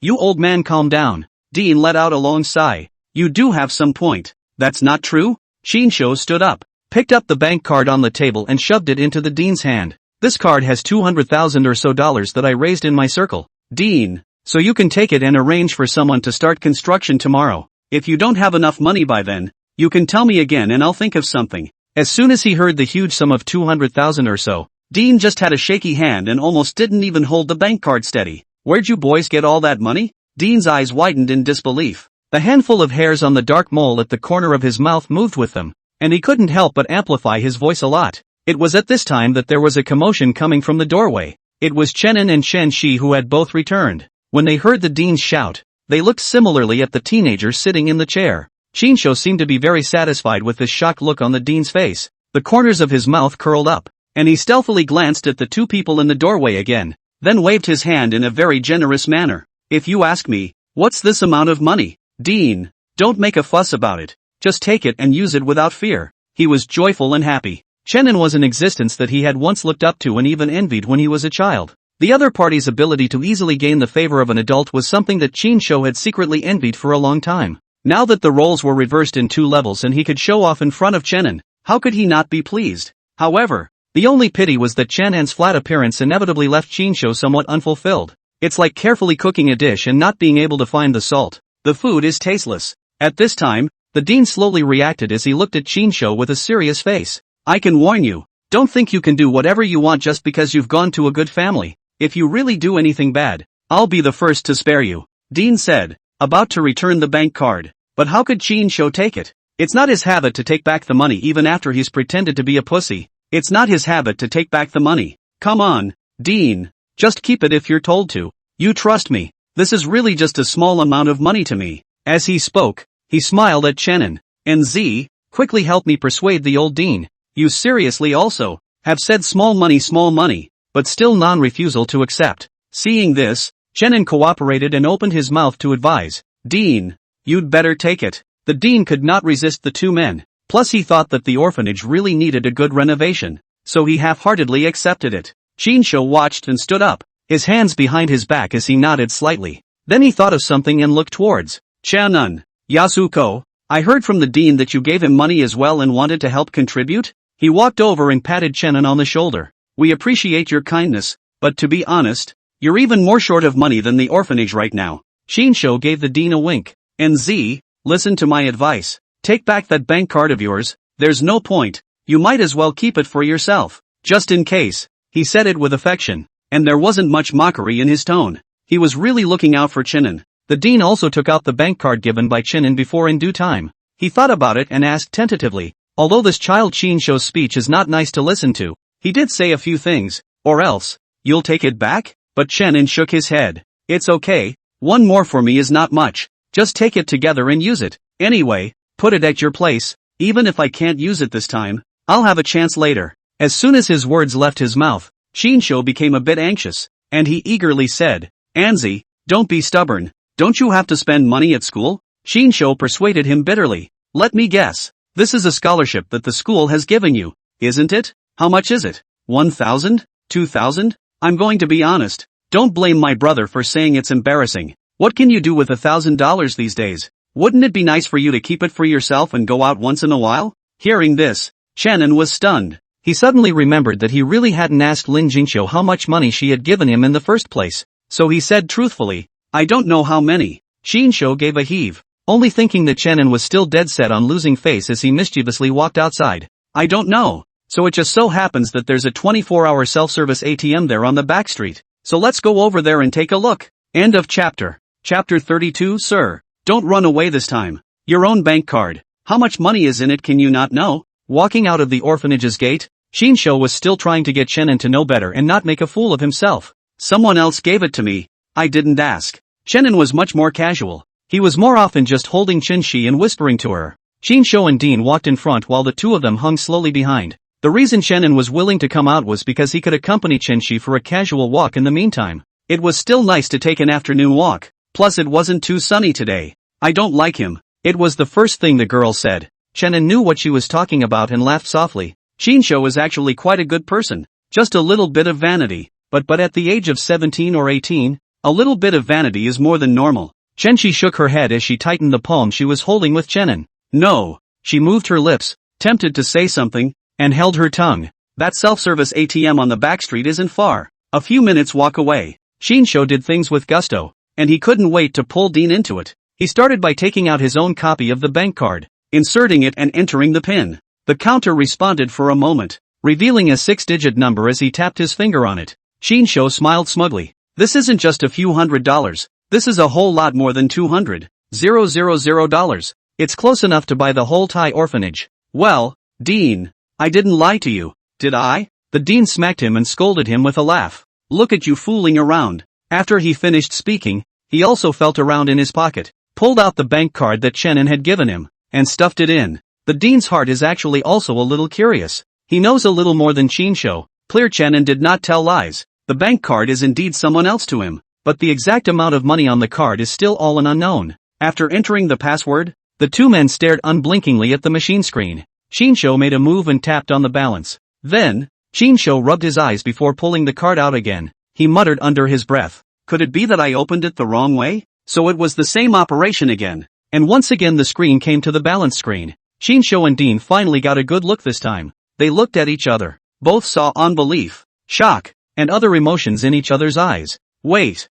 You old man, calm down. Dean let out a long sigh. You do have some point. That's not true? Chinsho stood up, picked up the bank card on the table and shoved it into the dean's hand. This card has $200,000 or so that I raised in my circle, Dean, so you can take it and arrange for someone to start construction tomorrow. If you don't have enough money by then, you can tell me again and I'll think of something. As soon as he heard the huge sum of $200,000 or so, Dean just had a shaky hand and almost didn't even hold the bank card steady. Where'd you boys get all that money? Dean's eyes widened in disbelief. The handful of hairs on the dark mole at the corner of his mouth moved with them, and he couldn't help but amplify his voice a lot. It was at this time that there was a commotion coming from the doorway. It was Chen An and Chen Shi who had both returned. When they heard the dean's shout, they looked similarly at the teenager sitting in the chair. Chinsho seemed to be very satisfied with this shocked look on the dean's face. The corners of his mouth curled up, and he stealthily glanced at the two people in the doorway again, then waved his hand in a very generous manner. If you ask me, what's this amount of money? Dean, don't make a fuss about it. Just take it and use it without fear. He was joyful and happy. Chen An was an existence that he had once looked up to and even envied when he was a child. The other party's ability to easily gain the favor of an adult was something that Chinsho had secretly envied for a long time. Now that the roles were reversed in 2 levels and he could show off in front of Chen An, how could he not be pleased? However, the only pity was that Chen An's flat appearance inevitably left Chinsho somewhat unfulfilled. It's like carefully cooking a dish and not being able to find the salt. The food is tasteless. At this time, the dean slowly reacted as he looked at Chinsho with a serious face. I can warn you, don't think you can do whatever you want just because you've gone to a good family. If you really do anything bad, I'll be the first to spare you, Dean said, about to return the bank card. But how could Chinsho take it? It's not his habit to take back the money even after he's pretended to be a pussy. It's not his habit to take back the money. Come on, Dean, just keep it if you're told to. You trust me. This is really just a small amount of money to me. As he spoke, he smiled at Chen An. And Z, quickly help me persuade the old dean. You seriously also have said small money, but still non-refusal to accept. Seeing this, Chen An cooperated and opened his mouth to advise. Dean, you'd better take it. The dean could not resist the two men. Plus he thought that the orphanage really needed a good renovation, so he half-heartedly accepted it. Chinsho watched and stood up, his hands behind his back as he nodded slightly. Then he thought of something and looked towards Chen An. Yasuko, I heard from the dean that you gave him money as well and wanted to help contribute? He walked over and patted Chenin on the shoulder. We appreciate your kindness, but to be honest, you're even more short of money than the orphanage right now. Shinsho gave the dean a wink. NZ, listen to my advice. Take back that bank card of yours, there's no point. You might as well keep it for yourself. Just in case. He said it with affection, and there wasn't much mockery in his tone. He was really looking out for Chenin. The dean also took out the bank card given by Chenin before in due time. He thought about it and asked tentatively, although this child Shinsho's speech is not nice to listen to, he did say a few things, or else, you'll take it back? But Chenin shook his head. It's okay, one more for me is not much, just take it together and use it. Anyway, put it at your place, even if I can't use it this time, I'll have a chance later. As soon as his words left his mouth, Shinsho became a bit anxious, and he eagerly said, Anzi, don't be stubborn, don't you have to spend money at school? Shinsho persuaded him bitterly. Let me guess, this is a scholarship that the school has given you, isn't it? How much is it? 1,000? 2,000? I'm going to be honest, don't blame my brother for saying it's embarrassing. What can you do with $1,000 these days? Wouldn't it be nice for you to keep it for yourself and go out once in a while? Hearing this, Chenin was stunned. He suddenly remembered that he really hadn't asked Lin Jingqiu how much money she had given him in the first place, so he said truthfully, I don't know how many. Shinsho gave a heave, only thinking that Chenin was still dead set on losing face as he mischievously walked outside. I don't know, so it just so happens that there's a 24-hour self-service ATM there on the back street, so let's go over there and take a look. End of chapter. Chapter 32. Sir, don't run away this time. Your own bank card. How much money is in it, can you not know? Walking out of the orphanage's gate, Shinsho was still trying to get Chenin to know better and not make a fool of himself. Someone else gave it to me. I didn't ask. Chenin was much more casual. He was more often just holding Chinshi and whispering to her. Shinsho and Dean walked in front while the two of them hung slowly behind. The reason Chenin was willing to come out was because he could accompany Chinshi for a casual walk in the meantime. It was still nice to take an afternoon walk, plus it wasn't too sunny today. I don't like him. It was the first thing the girl said. Chenin knew what she was talking about and laughed softly. Shinsho is actually quite a good person, just a little bit of vanity, but at the age of 17 or 18, a little bit of vanity is more than normal. Chenshi shook her head as she tightened the palm she was holding with Chenin. No. She moved her lips, tempted to say something, and held her tongue. That self-service ATM on the back street isn't far. A few minutes walk away. Shinsho did things with gusto, and he couldn't wait to pull Dean into it. He started by taking out his own copy of the bank card, inserting it and entering the PIN. The counter responded for a moment, revealing a 6-digit number as he tapped his finger on it. Shinsho smiled smugly. This isn't just a few $100s, this is a whole lot more than $200,000. It's close enough to buy the whole Thai orphanage. Well, Dean, I didn't lie to you, did I? The dean smacked him and scolded him with a laugh. Look at you fooling around. After he finished speaking, he also felt around in his pocket, pulled out the bank card that Chenin had given him, and stuffed it in. The dean's heart is actually also a little curious. He knows a little more than Shinsho. Clear Chenin did not tell lies. The bank card is indeed someone else to him, but the exact amount of money on the card is still all an unknown. After entering the password, the two men stared unblinkingly at the machine screen. Shinsho made a move and tapped on the balance. Then, Shinsho rubbed his eyes before pulling the card out again. He muttered under his breath. Could it be that I opened it the wrong way? So it was the same operation again. And once again the screen came to the balance screen. Shinsho and Dean finally got a good look this time. They looked at each other. Both saw unbelief, shock, and other emotions in each other's eyes. Wait.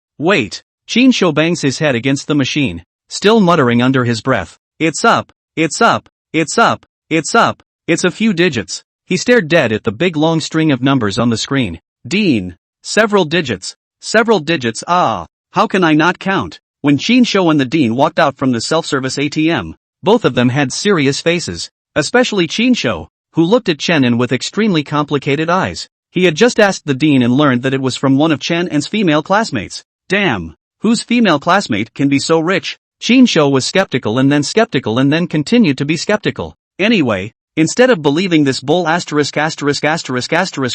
Shinsho bangs his head against the machine, still muttering under his breath. It's up. It's a few digits. He stared dead at the big long string of numbers on the screen. Dean. Several digits, how can I not count? When Shinsho and the dean walked out from the self-service ATM, both of them had serious faces, especially Shinsho, who looked at Chenin with extremely complicated eyes. He had just asked the dean and learned that it was from one of Chenin's female classmates. Damn, whose female classmate can be so rich? Shinsho was skeptical and then continued to be skeptical. Anyway, instead of believing this bull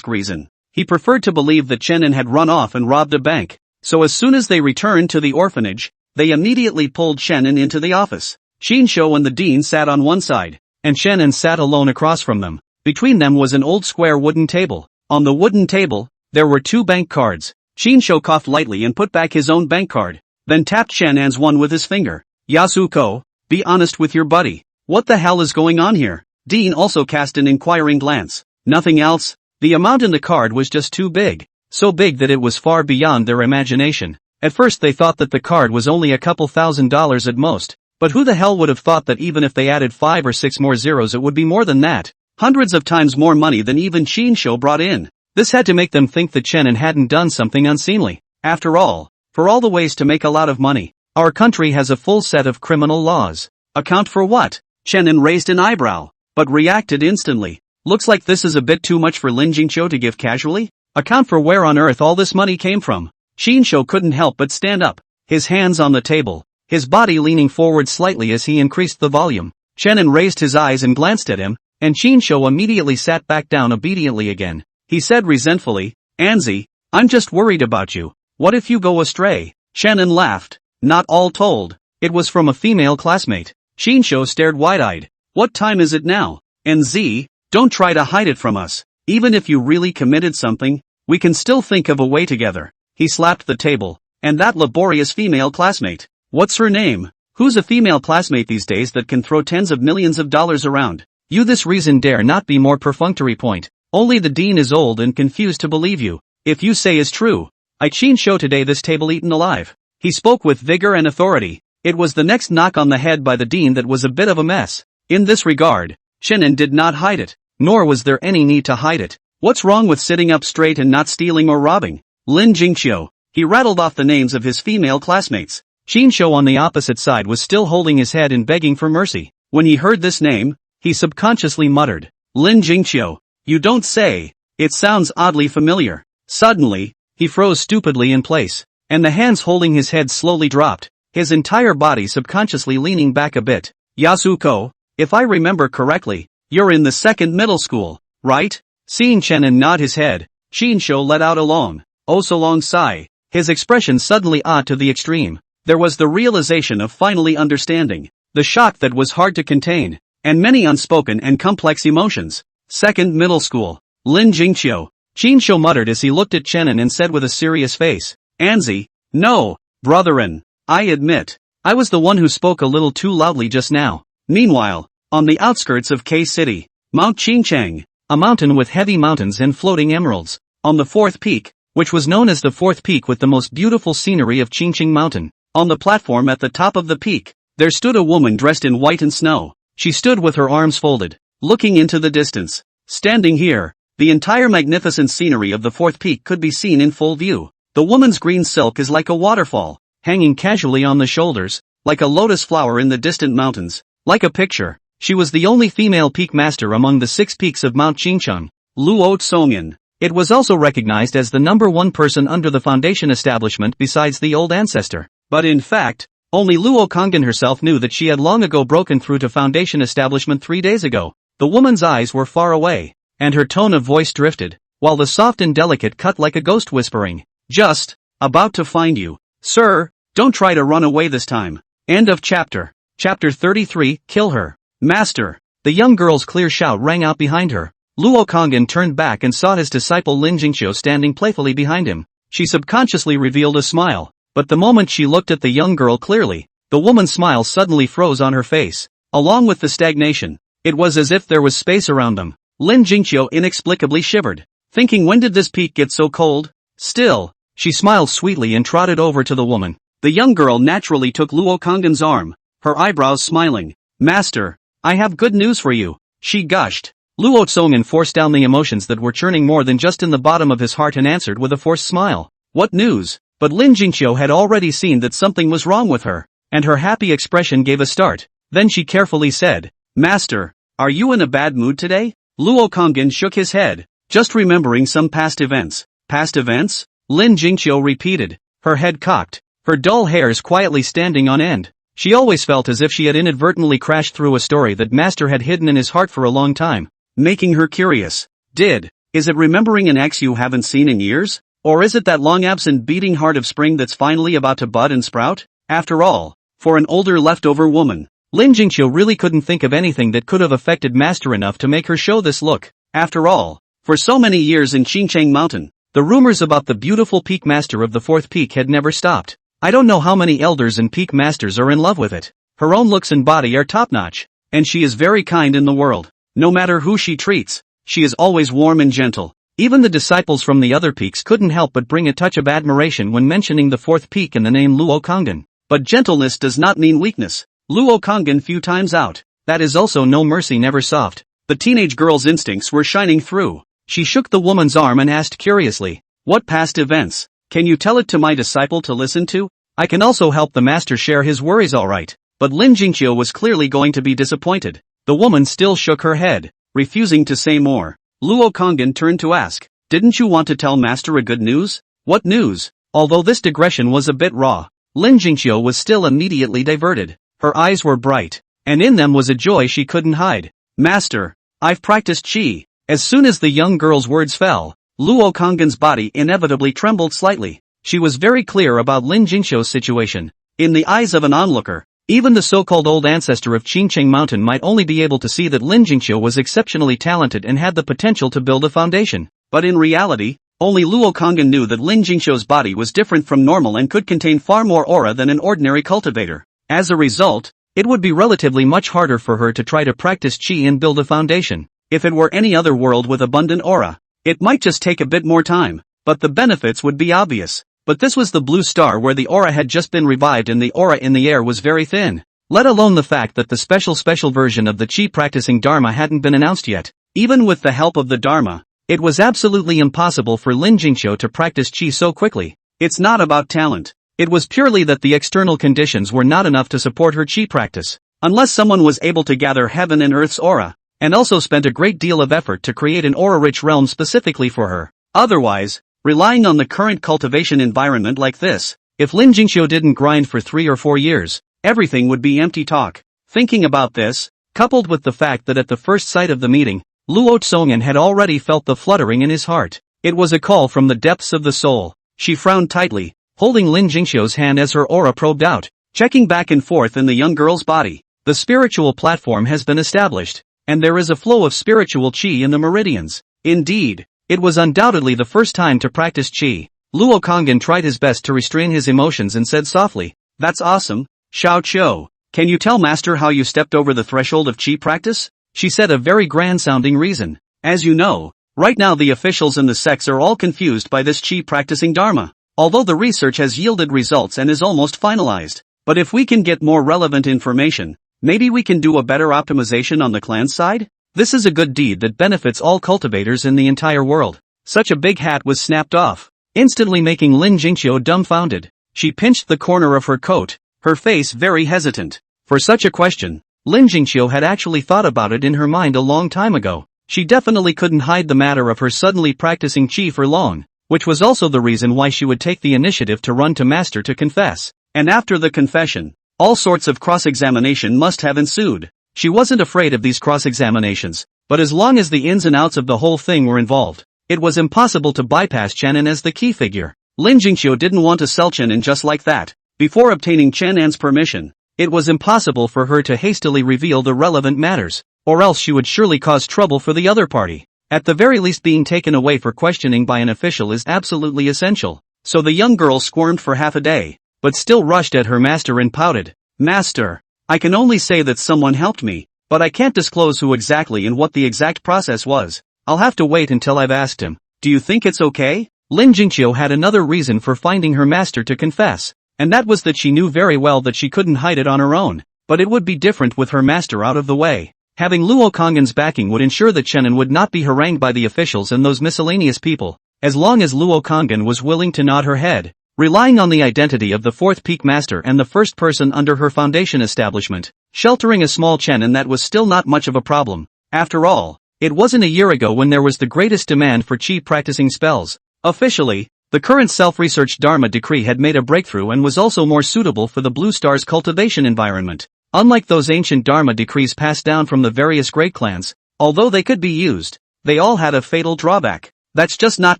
reason, he preferred to believe that Chenin had run off and robbed a bank. So as soon as they returned to the orphanage, they immediately pulled Chenin into the office. Shinsho and the dean sat on one side, and Chenin sat alone across from them. Between them was an old square wooden table. On the wooden table, there were two bank cards. Shinsho coughed lightly and put back his own bank card, then tapped Chenin's one with his finger. Yasuko, be honest with your buddy. What the hell is going on here? Dean also cast an inquiring glance. Nothing else? The amount in the card was just too big. So big that it was far beyond their imagination. At first they thought that the card was only a couple $1,000s at most. But who the hell would have thought that even if they added 5 or 6 more zeros it would be more than that? Hundreds of times more money than even Shinsho brought in. This had to make them think that Chenin hadn't done something unseemly. After all, for all the ways to make a lot of money, our country has a full set of criminal laws. Account for what? Chenin raised an eyebrow, but reacted instantly. Looks like this is a bit too much for Lin Jingqiu to give casually? Account for where on earth all this money came from. Shinsho couldn't help but stand up, his hands on the table, his body leaning forward slightly as he increased the volume. Chenin raised his eyes and glanced at him, and Shinsho immediately sat back down obediently again. He said resentfully, Anzi, I'm just worried about you. What if you go astray? Chenin laughed. Not all told, it was from a female classmate. Shinsho stared wide-eyed. What time is it now? NZ, don't try to hide it from us. Even if you really committed something, we can still think of a way together. He slapped the table. And that laborious female classmate. What's her name? Who's a female classmate these days that can throw tens of millions of dollars around? You this reason dare not be more perfunctory point. Only the dean is old and confused to believe you. If you say is true, I Shinsho today this table eaten alive. He spoke with vigor and authority. It was the next knock on the head by the dean that was a bit of a mess. In this regard, Chenin did not hide it, nor was there any need to hide it. What's wrong with sitting up straight and not stealing or robbing? Lin Jingqiu. He rattled off the names of his female classmates. Shinsho on the opposite side was still holding his head and begging for mercy. When he heard this name, he subconsciously muttered, Lin Jingqiu. You don't say. It sounds oddly familiar. Suddenly, he froze stupidly in place, and the hands holding his head slowly dropped, his entire body subconsciously leaning back a bit. Yasuko, if I remember correctly, you're in the second middle school, right? Seeing Chenin nod his head, Shinsho let out a long, oh so long sigh, his expression suddenly odd to the extreme. There was the realization of finally understanding, the shock that was hard to contain, and many unspoken and complex emotions. Second middle school. Lin Jingqiu. Shinsho muttered as he looked at Chenin and said with a serious face, Anzi, no, brotherin, I admit, I was the one who spoke a little too loudly just now. Meanwhile, on the outskirts of K-City, Mount Qingchang, a mountain with heavy mountains and floating emeralds, on the fourth peak, which was known as the fourth peak with the most beautiful scenery of Qingcheng Mountain. On the platform at the top of the peak, there stood a woman dressed in white and snow. She stood with her arms folded, looking into the distance. Standing here, the entire magnificent scenery of the fourth peak could be seen in full view. The woman's green silk is like a waterfall, hanging casually on the shoulders, like a lotus flower in the distant mountains, like a picture. She was the only female peak master among the 6 peaks of Mount Qingcheng. Luo Tsongin. It was also recognized as the number 1 person under the foundation establishment besides the old ancestor. But in fact, only Luo Kongan herself knew that she had long ago broken through to foundation establishment 3 days ago. The woman's eyes were far away, and her tone of voice drifted, while the soft and delicate cut like a ghost whispering, just about to find you. Sir, don't try to run away this time. End of chapter. Chapter 33, Kill her. Master. The young girl's clear shout rang out behind her. Luo Kongan turned back and saw his disciple Lin Jingqiu standing playfully behind him. She subconsciously revealed a smile, but the moment she looked at the young girl clearly, the woman's smile suddenly froze on her face, along with the stagnation. It was as if there was space around them. Lin Jingqiu inexplicably shivered, thinking when did this peak get so cold? Still, she smiled sweetly and trotted over to the woman. The young girl naturally took Luo Kongan's arm, her eyebrows smiling. Master, I have good news for you, she gushed. Luo Tsongin forced down the emotions that were churning more than just in the bottom of his heart and answered with a forced smile. What news? But Lin Jingqiu had already seen that something was wrong with her, and her happy expression gave a start. Then she carefully said, Master, are you in a bad mood today? Luo Kongan shook his head, just remembering some past events. Past events? Lin Jingqiu repeated, her head cocked, her dull hairs quietly standing on end. She always felt as if she had inadvertently crashed through a story that Master had hidden in his heart for a long time, making her curious. Is it remembering an ex you haven't seen in years? Or is it that long-absent beating heart of spring that's finally about to bud and sprout? After all, for an older leftover woman, Lin Jingqiu really couldn't think of anything that could have affected Master enough to make her show this look. After all, for so many years in Qingcheng Mountain, the rumors about the beautiful peak master of the fourth peak had never stopped. I don't know how many elders and peak masters are in love with it. Her own looks and body are top-notch, and she is very kind in the world. No matter who she treats, she is always warm and gentle. Even the disciples from the other peaks couldn't help but bring a touch of admiration when mentioning the fourth peak and the name Luo Konggan. But gentleness does not mean weakness. Luo Konggan few times out. That is also no mercy, never soft. The teenage girl's instincts were shining through. She shook the woman's arm and asked curiously, "What past events? Can you tell it to my disciple to listen to? I can also help the master share his worries, alright." But Lin Jingqiu was clearly going to be disappointed. The woman still shook her head, refusing to say more. Luo Konggan turned to ask, "Didn't you want to tell master a good news?" "What news?" Although this digression was a bit raw, Lin Jingqiu was still immediately diverted. Her eyes were bright, and in them was a joy she couldn't hide. "Master, I've practiced qi." As soon as the young girl's words fell, Luo Konggan's body inevitably trembled slightly. She was very clear about Lin Jingqiu's situation. In the eyes of an onlooker, even the so-called old ancestor of Qingcheng Mountain might only be able to see that Lin Jingqiu was exceptionally talented and had the potential to build a foundation. But in reality, only Luo Konggan knew that Lin Jingqiu's body was different from normal and could contain far more aura than an ordinary cultivator. As a result, it would be relatively much harder for her to try to practice qi and build a foundation. If it were any other world with abundant aura, it might just take a bit more time, but the benefits would be obvious. But this was the blue star where the aura had just been revived and the aura in the air was very thin. Let alone the fact that the special version of the qi practicing Dharma hadn't been announced yet. Even with the help of the Dharma, it was absolutely impossible for Lin Jingqiu to practice qi so quickly. It's not about talent. It was purely that the external conditions were not enough to support her qi practice. Unless someone was able to gather heaven and earth's aura, and also spent a great deal of effort to create an aura-rich realm specifically for her. Otherwise, relying on the current cultivation environment like this, if Lin Jingqiu didn't grind for 3 or 4 years, everything would be empty talk. Thinking about this, coupled with the fact that at the first sight of the meeting, Luo Tsongan had already felt the fluttering in his heart. It was a call from the depths of the soul. She frowned tightly, holding Lin Jingqiu's hand as her aura probed out, checking back and forth in the young girl's body. The spiritual platform has been established, and there is a flow of spiritual qi in the meridians. Indeed, it was undoubtedly the first time to practice qi. Luo Konggan tried his best to restrain his emotions and said softly, "That's awesome, Xiao Qiu. Can you tell master how you stepped over the threshold of qi practice?" She said a very grand-sounding reason. As you know, right now the officials and the sects are all confused by this qi practicing Dharma. Although the research has yielded results and is almost finalized. But if we can get more relevant information, maybe we can do a better optimization on the clan side? This is a good deed that benefits all cultivators in the entire world. Such a big hat was snapped off, instantly making Lin Jingqiu dumbfounded. She pinched the corner of her coat, her face very hesitant. For such a question, Lin Jingqiu had actually thought about it in her mind a long time ago. She definitely couldn't hide the matter of her suddenly practicing qi for long, which was also the reason why she would take the initiative to run to master to confess. And after the confession, all sorts of cross-examination must have ensued. She wasn't afraid of these cross-examinations, but as long as the ins and outs of the whole thing were involved, it was impossible to bypass Chenin as the key figure. Lin Jingqiu didn't want to sell Chenin just like that. Before obtaining Chenin's permission, it was impossible for her to hastily reveal the relevant matters, or else she would surely cause trouble for the other party. At the very least, being taken away for questioning by an official is absolutely essential. So the young girl squirmed for half a day, but still rushed at her master and pouted, "Master, I can only say that someone helped me, but I can't disclose who exactly and what the exact process was. I'll have to wait until I've asked him. Do you think it's okay?" Lin Jingqiu had another reason for finding her master to confess, and that was that she knew very well that she couldn't hide it on her own, but it would be different with her master out of the way. Having Luo Konggan's backing would ensure that Chenin would not be harangued by the officials and those miscellaneous people, as long as Luo Konggan was willing to nod her head. Relying on the identity of the fourth peak master and the first person under her foundation establishment, sheltering a small Chenin, that was still not much of a problem. After all, it wasn't a year ago when there was the greatest demand for qi practicing spells. Officially, the current self-researched Dharma decree had made a breakthrough and was also more suitable for the Blue Star's cultivation environment. Unlike those ancient Dharma decrees passed down from the various great clans, although they could be used, they all had a fatal drawback. That's just not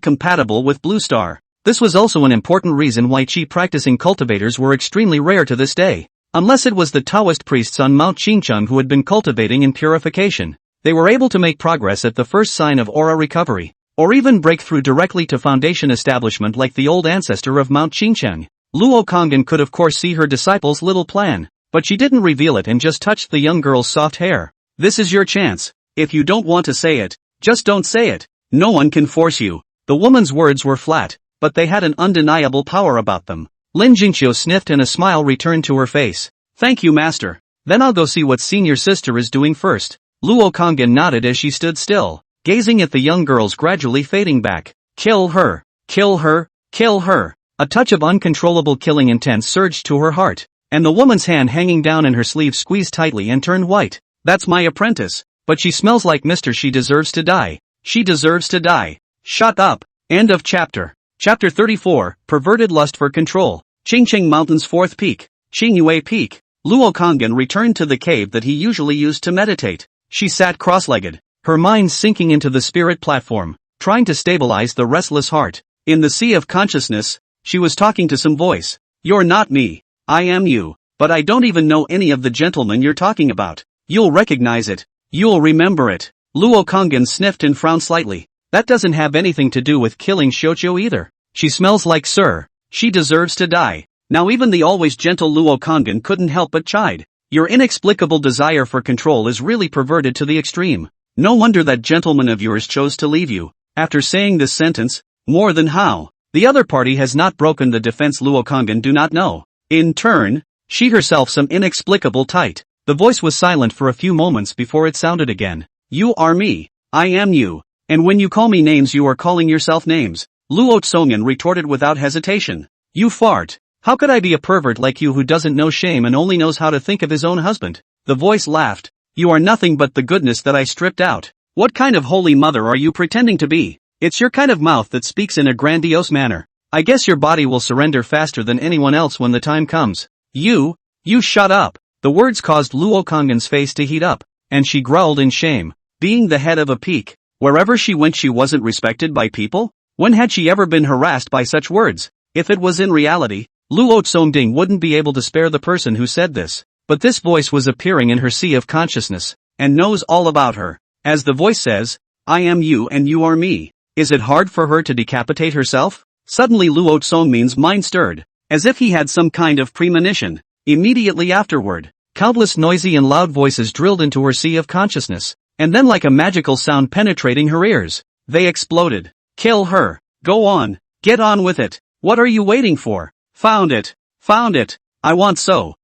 compatible with Blue Star. This was also an important reason why qi practicing cultivators were extremely rare to this day. Unless it was the Taoist priests on Mount Qingcheng who had been cultivating in purification, they were able to make progress at the first sign of aura recovery, or even break through directly to foundation establishment like the old ancestor of Mount Qingcheng. Luo Konggan could of course see her disciple's little plan. but she didn't reveal it and just touched the young girl's soft hair. This is your chance. If you don't want to say it, just don't say it. No one can force you. The woman's words were flat, but they had an undeniable power about them. Lin Jingqiu sniffed and a smile returned to her face. Thank you, master. Then I'll go see what senior sister is doing first. Luo Kongyan nodded as she stood still, gazing at the young girls gradually fading back. Kill her! Kill her! Kill her! A touch of uncontrollable killing intent surged to her heart, and the woman's hand hanging down in her sleeve squeezed tightly and turned white. That's my apprentice. But she smells like Mr. She deserves to die. She deserves to die. Shut up. End of chapter. Chapter 34, Perverted Lust for Control. Qingqing Mountain's fourth peak, Qingyue Peak. Luo Kongyan returned to the cave that he usually used to meditate. She sat cross-legged, her mind sinking into the spirit platform, trying to stabilize the restless heart. In the sea of consciousness, she was talking to some voice. You're not me. I am you. But I don't even know any of the gentlemen you're talking about. You'll recognize it. You'll remember it. Luo Kongyan sniffed and frowned slightly. That doesn't have anything to do with killing Shoujo either. She smells like Sir. She deserves to die. Now even the always gentle Luo Kongyan couldn't help but chide. Your inexplicable desire for control is really perverted to the extreme. No wonder that gentleman of yours chose to leave you. After saying this sentence, more than how the other party has not broken the defense Luo Kongyan do not know. In turn, she herself some inexplicable tight. The voice was silent for a few moments before it sounded again. You are me. I am you. And when you call me names you are calling yourself names. Luo Tsongyan retorted without hesitation. You fart. How could I be a pervert like you who doesn't know shame and only knows how to think of his own husband? The voice laughed. You are nothing but the goodness that I stripped out. What kind of holy mother are you pretending to be? It's your kind of mouth that speaks in a grandiose manner. I guess your body will surrender faster than anyone else when the time comes. You shut up. The words caused Luo Kongyan's face to heat up, and she growled in shame. Being the head of a peak, wherever she went she wasn't respected by people? When had she ever been harassed by such words? If it was in reality, Luo Tsongding wouldn't be able to spare the person who said this. But this voice was appearing in her sea of consciousness, and knows all about her. As the voice says, I am you and you are me. Is it hard for her to decapitate herself? Suddenly Luo Tsongmin's mind stirred, as if he had some kind of premonition. Immediately afterward, countless noisy and loud voices drilled into her sea of consciousness, and then like a magical sound penetrating her ears, they exploded. Kill her. Go on. Get on with it. What are you waiting for? Found it. Found it. I want so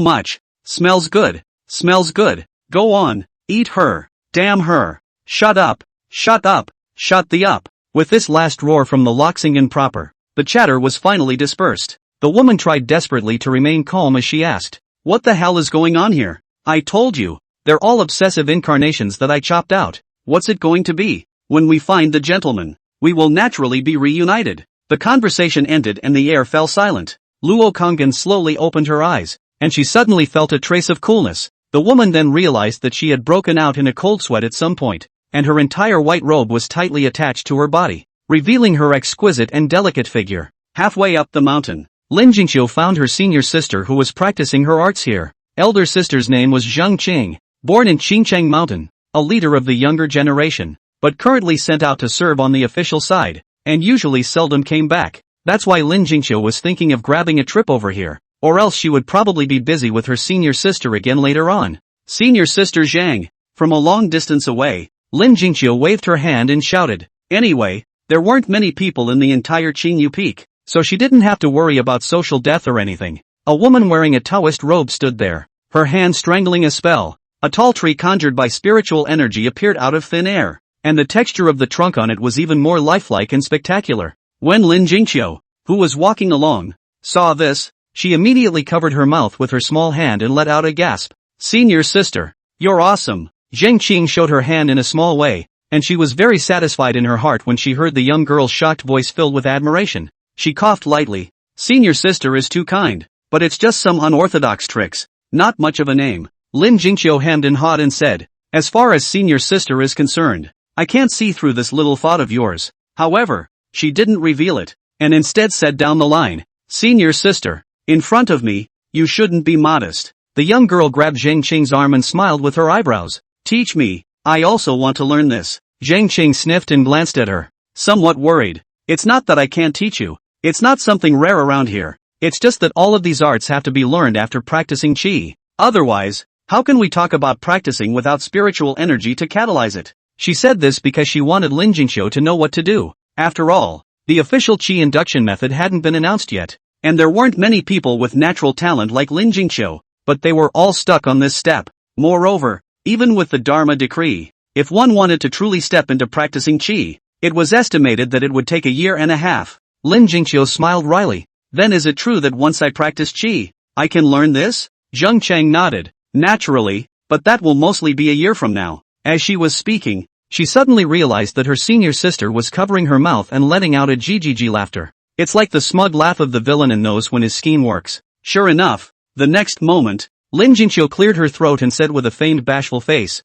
much. Smells good. Smells good. Go on. Eat her. Damn her. Shut up. Shut up. Shut the up. With this last roar from the Loxingen proper, the chatter was finally dispersed. The woman tried desperately to remain calm as she asked, what the hell is going on here? I told you. They're all obsessive incarnations that I chopped out. What's it going to be? When we find the gentleman, we will naturally be reunited. The conversation ended and the air fell silent. Luo Kongyan slowly opened her eyes, and she suddenly felt a trace of coolness. The woman then realized that she had broken out in a cold sweat at some point, and her entire white robe was tightly attached to her body, revealing her exquisite and delicate figure. Halfway up the mountain, Lin Jingqiu found her senior sister who was practicing her arts here. Elder sister's name was Zheng Qing, born in Qingcheng Mountain, a leader of the younger generation, but currently sent out to serve on the official side, and usually seldom came back. That's why Lin Jingqiu was thinking of grabbing a trip over here, or else she would probably be busy with her senior sister again later on. Senior sister Zhang. From a long distance away, Lin Jingqiu waved her hand and shouted. Anyway, there weren't many people in the entire Qingyu Peak, so she didn't have to worry about social death or anything. A woman wearing a Taoist robe stood there, her hand strangling a spell. A tall tree conjured by spiritual energy appeared out of thin air, and the texture of the trunk on it was even more lifelike and spectacular. When Lin Jingqiu, who was walking along, saw this, she immediately covered her mouth with her small hand and let out a gasp. Senior sister, you're awesome. Zheng Qing showed her hand in a small way, and she was very satisfied in her heart when she heard the young girl's shocked voice filled with admiration. She coughed lightly. Senior sister is too kind, but it's just some unorthodox tricks, not much of a name. Lin Jingqiu hemmed and hawed and said, as far as senior sister is concerned, I can't see through this little thought of yours. However, she didn't reveal it, and instead said down the line, senior sister, in front of me, you shouldn't be modest. The young girl grabbed Zheng Qing's arm and smiled with her eyebrows. Teach me, I also want to learn this. Zheng Qing sniffed and glanced at her, somewhat worried. It's not that I can't teach you. It's not something rare around here. It's just that all of these arts have to be learned after practicing qi. Otherwise, how can we talk about practicing without spiritual energy to catalyze it? She said this because she wanted Lin Jingqiu to know what to do. After all, the official qi induction method hadn't been announced yet, and there weren't many people with natural talent like Lin Jingqiu, but they were all stuck on this step. Moreover, even with the Dharma decree, if one wanted to truly step into practicing qi, it was estimated that it would take a year and a half. Lin Jingqiu smiled wryly. Then is it true that once I practice qi, I can learn this? Zheng Cheng nodded. Naturally, but that will mostly be a year from now. As she was speaking, she suddenly realized that her senior sister was covering her mouth and letting out a GGG laughter. It's like the smug laugh of the villain and knows when his scheme works. Sure enough, the next moment, Lin Jingqiu cleared her throat and said with a feigned bashful face,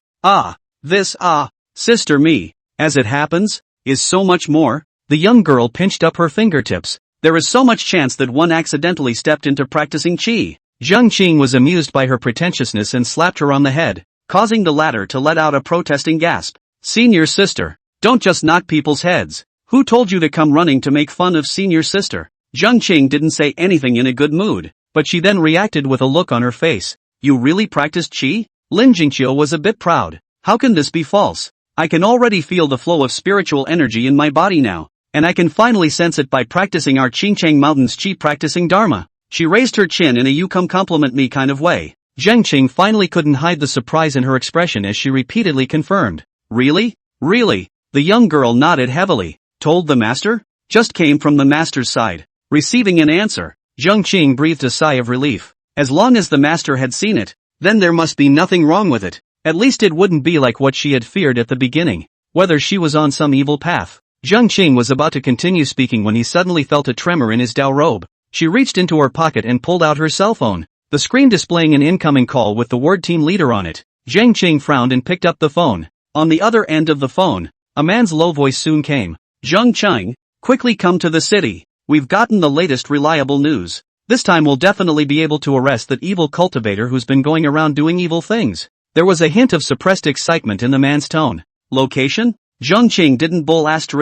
sister me, as it happens, is so much more. The young girl pinched up her fingertips. There is so much chance that one accidentally stepped into practicing qi. Zheng Qing was amused by her pretentiousness and slapped her on the head, causing the latter to let out a protesting gasp. Senior sister, don't just knock people's heads. Who told you to come running to make fun of senior sister? Zheng Qing didn't say anything in a good mood, but she then reacted with a look on her face. You really practiced qi? Lin Jingqiu was a bit proud. How can this be false? I can already feel the flow of spiritual energy in my body now. And I can finally sense it by practicing our Qingcheng Mountains qi practicing Dharma. She raised her chin in a you come compliment me kind of way. Zheng Qing finally couldn't hide the surprise in her expression as she repeatedly confirmed. Really? Really? The young girl nodded heavily. Told the master? Just came from the master's side. Receiving an answer, Zheng Qing breathed a sigh of relief. As long as the master had seen it, then there must be nothing wrong with it. At least it wouldn't be like what she had feared at the beginning. Whether she was on some evil path. Zheng Qing was about to continue speaking when he suddenly felt a tremor in his Dao robe. She reached into her pocket and pulled out her cell phone, the screen displaying an incoming call with the word team leader on it. Zheng Qing frowned and picked up the phone. On the other end of the phone, a man's low voice soon came. Zheng Cheng, quickly come to the city. We've gotten the latest reliable news. This time we'll definitely be able to arrest that evil cultivator who's been going around doing evil things. There was a hint of suppressed excitement in the man's tone. Location? Zheng Qing didn't bull ********.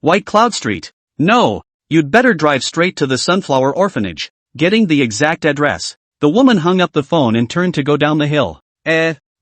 White Cloud Street. No, you'd better drive straight to the Sunflower Orphanage. Getting the exact address. The woman hung up the phone and turned to go down the hill.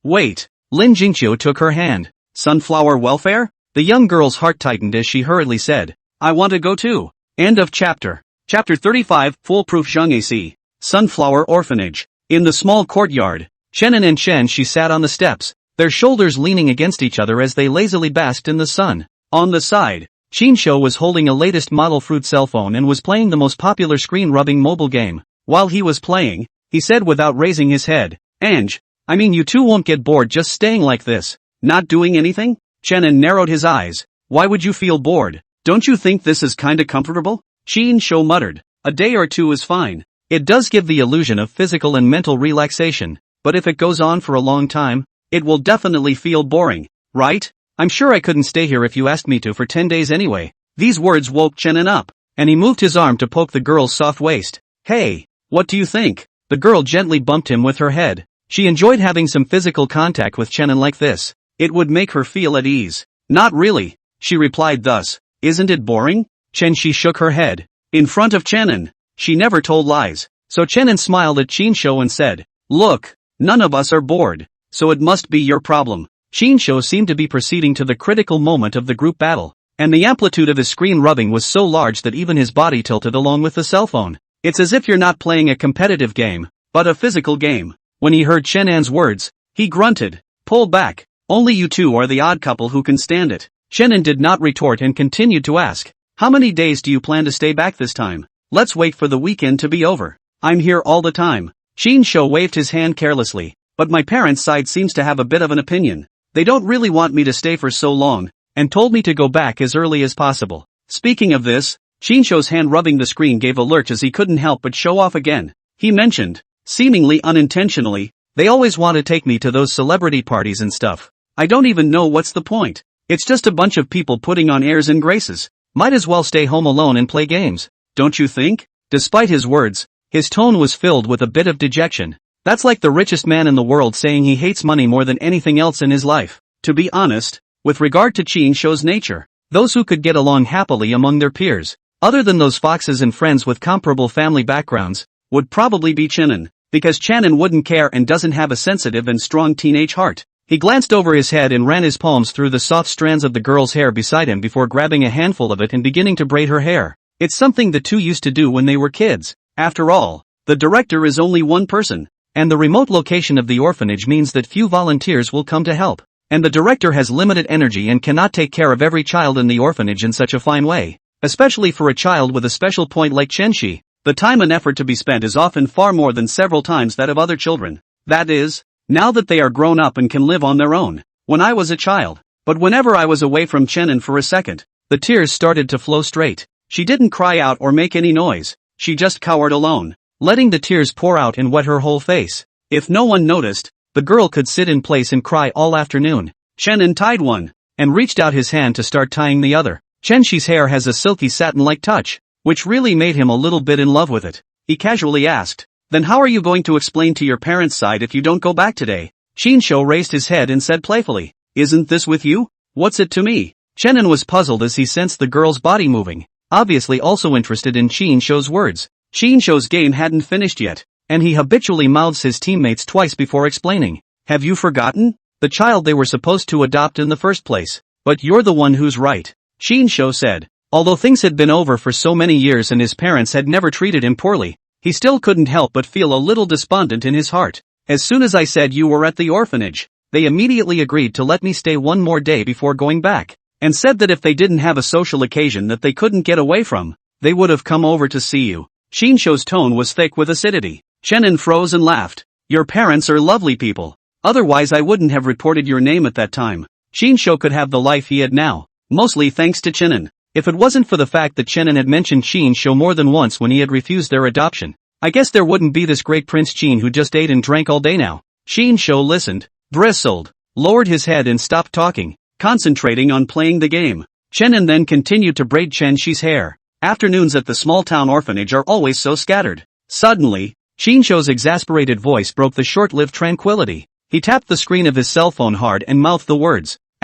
Wait. Lin Jingqiu took her hand. Sunflower Welfare? The young girl's heart tightened as she hurriedly said, I want to go too. End of chapter. Chapter 35, Foolproof Zheng AC. Sunflower Orphanage. In the small courtyard, Chenin and Chen Shi sat on the steps, their shoulders leaning against each other as they lazily basked in the sun. On the side, Qin Shou was holding a latest model fruit cell phone and was playing the most popular screen-rubbing mobile game. While he was playing, he said without raising his head, Ange, I mean you two won't get bored just staying like this, not doing anything? Chenin narrowed his eyes. Why would you feel bored? Don't you think this is kinda comfortable? Qin Shou muttered. A day or two is fine. It does give the illusion of physical and mental relaxation, but if it goes on for a long time, it will definitely feel boring, right? I'm sure I couldn't stay here if you asked me to for 10 days anyway. These words woke Chenin up, and he moved his arm to poke the girl's soft waist. Hey, what do you think? The girl gently bumped him with her head. She enjoyed having some physical contact with Chenin like this. It would make her feel at ease. Not really, she replied thus. Isn't it boring? Chen Shi shook her head. In front of Chenin, she never told lies. So Chenin smiled at Qin Shou and said, Look, none of us are bored. So it must be your problem. Qin Shou seemed to be proceeding to the critical moment of the group battle, and the amplitude of his screen rubbing was so large that even his body tilted along with the cell phone. It's as if you're not playing a competitive game, but a physical game. When he heard Chenan's words, he grunted. Pull back. Only you two are the odd couple who can stand it. Chenin did not retort and continued to ask, How many days do you plan to stay back this time? Let's wait for the weekend to be over. I'm here all the time. Qin Shou waved his hand carelessly. But my parents' side seems to have a bit of an opinion. They don't really want me to stay for so long, and told me to go back as early as possible. Speaking of this, Qin Shou's hand rubbing the screen gave a lurch as he couldn't help but show off again. He mentioned, seemingly unintentionally, they always want to take me to those celebrity parties and stuff. I don't even know what's the point. It's just a bunch of people putting on airs and graces. Might as well stay home alone and play games. Don't you think? Despite his words, his tone was filled with a bit of dejection. That's like the richest man in the world saying he hates money more than anything else in his life. To be honest, with regard to Qin Shou's nature, those who could get along happily among their peers, other than those foxes and friends with comparable family backgrounds, would probably be Chenin, because Chenin wouldn't care and doesn't have a sensitive and strong teenage heart. He glanced over his head and ran his palms through the soft strands of the girl's hair beside him before grabbing a handful of it and beginning to braid her hair. It's something the two used to do when they were kids. After all, the director is only one person, and the remote location of the orphanage means that few volunteers will come to help. And the director has limited energy and cannot take care of every child in the orphanage in such a fine way. Especially for a child with a special point like Chenshi, the time and effort to be spent is often far more than several times that of other children. That is, now that they are grown up and can live on their own. When I was a child, but whenever I was away from Chenin for a second, the tears started to flow straight. She didn't cry out or make any noise, she just cowered alone, letting the tears pour out and wet her whole face. If no one noticed, the girl could sit in place and cry all afternoon. Chenin tied one, and reached out his hand to start tying the other. Chenshi's hair has a silky satin-like touch, which really made him a little bit in love with it. He casually asked, "Then how are you going to explain to your parents' side if you don't go back today?" Shinsho raised his head and said playfully, "Isn't this with you? What's it to me?" Chenin was puzzled as he sensed the girl's body moving, obviously also interested in Shinsho's words. Shinsho's game hadn't finished yet, and he habitually mouths his teammates twice before explaining. "Have you forgotten? The child they were supposed to adopt in the first place. But you're the one who's right," Shinsho said. Although things had been over for so many years and his parents had never treated him poorly, he still couldn't help but feel a little despondent in his heart. "As soon as I said you were at the orphanage, they immediately agreed to let me stay one more day before going back, and said that if they didn't have a social occasion that they couldn't get away from, they would have come over to see you." Shinsho's tone was thick with acidity. Chenin froze and laughed. "Your parents are lovely people. Otherwise I wouldn't have reported your name at that time." Shinsho could have the life he had now, mostly thanks to Chenin. If it wasn't for the fact that Chenin had mentioned Shinsho more than once when he had refused their adoption, I guess there wouldn't be this great Prince Chin who just ate and drank all day now. Shinsho listened, bristled, lowered his head and stopped talking, concentrating on playing the game. Chenin then continued to braid Chenshi's hair. Afternoons at the small-town orphanage are always so scattered. Suddenly, Shinsho's exasperated voice broke the short-lived tranquility. He tapped the screen of his cell phone hard and mouthed the words, "**********.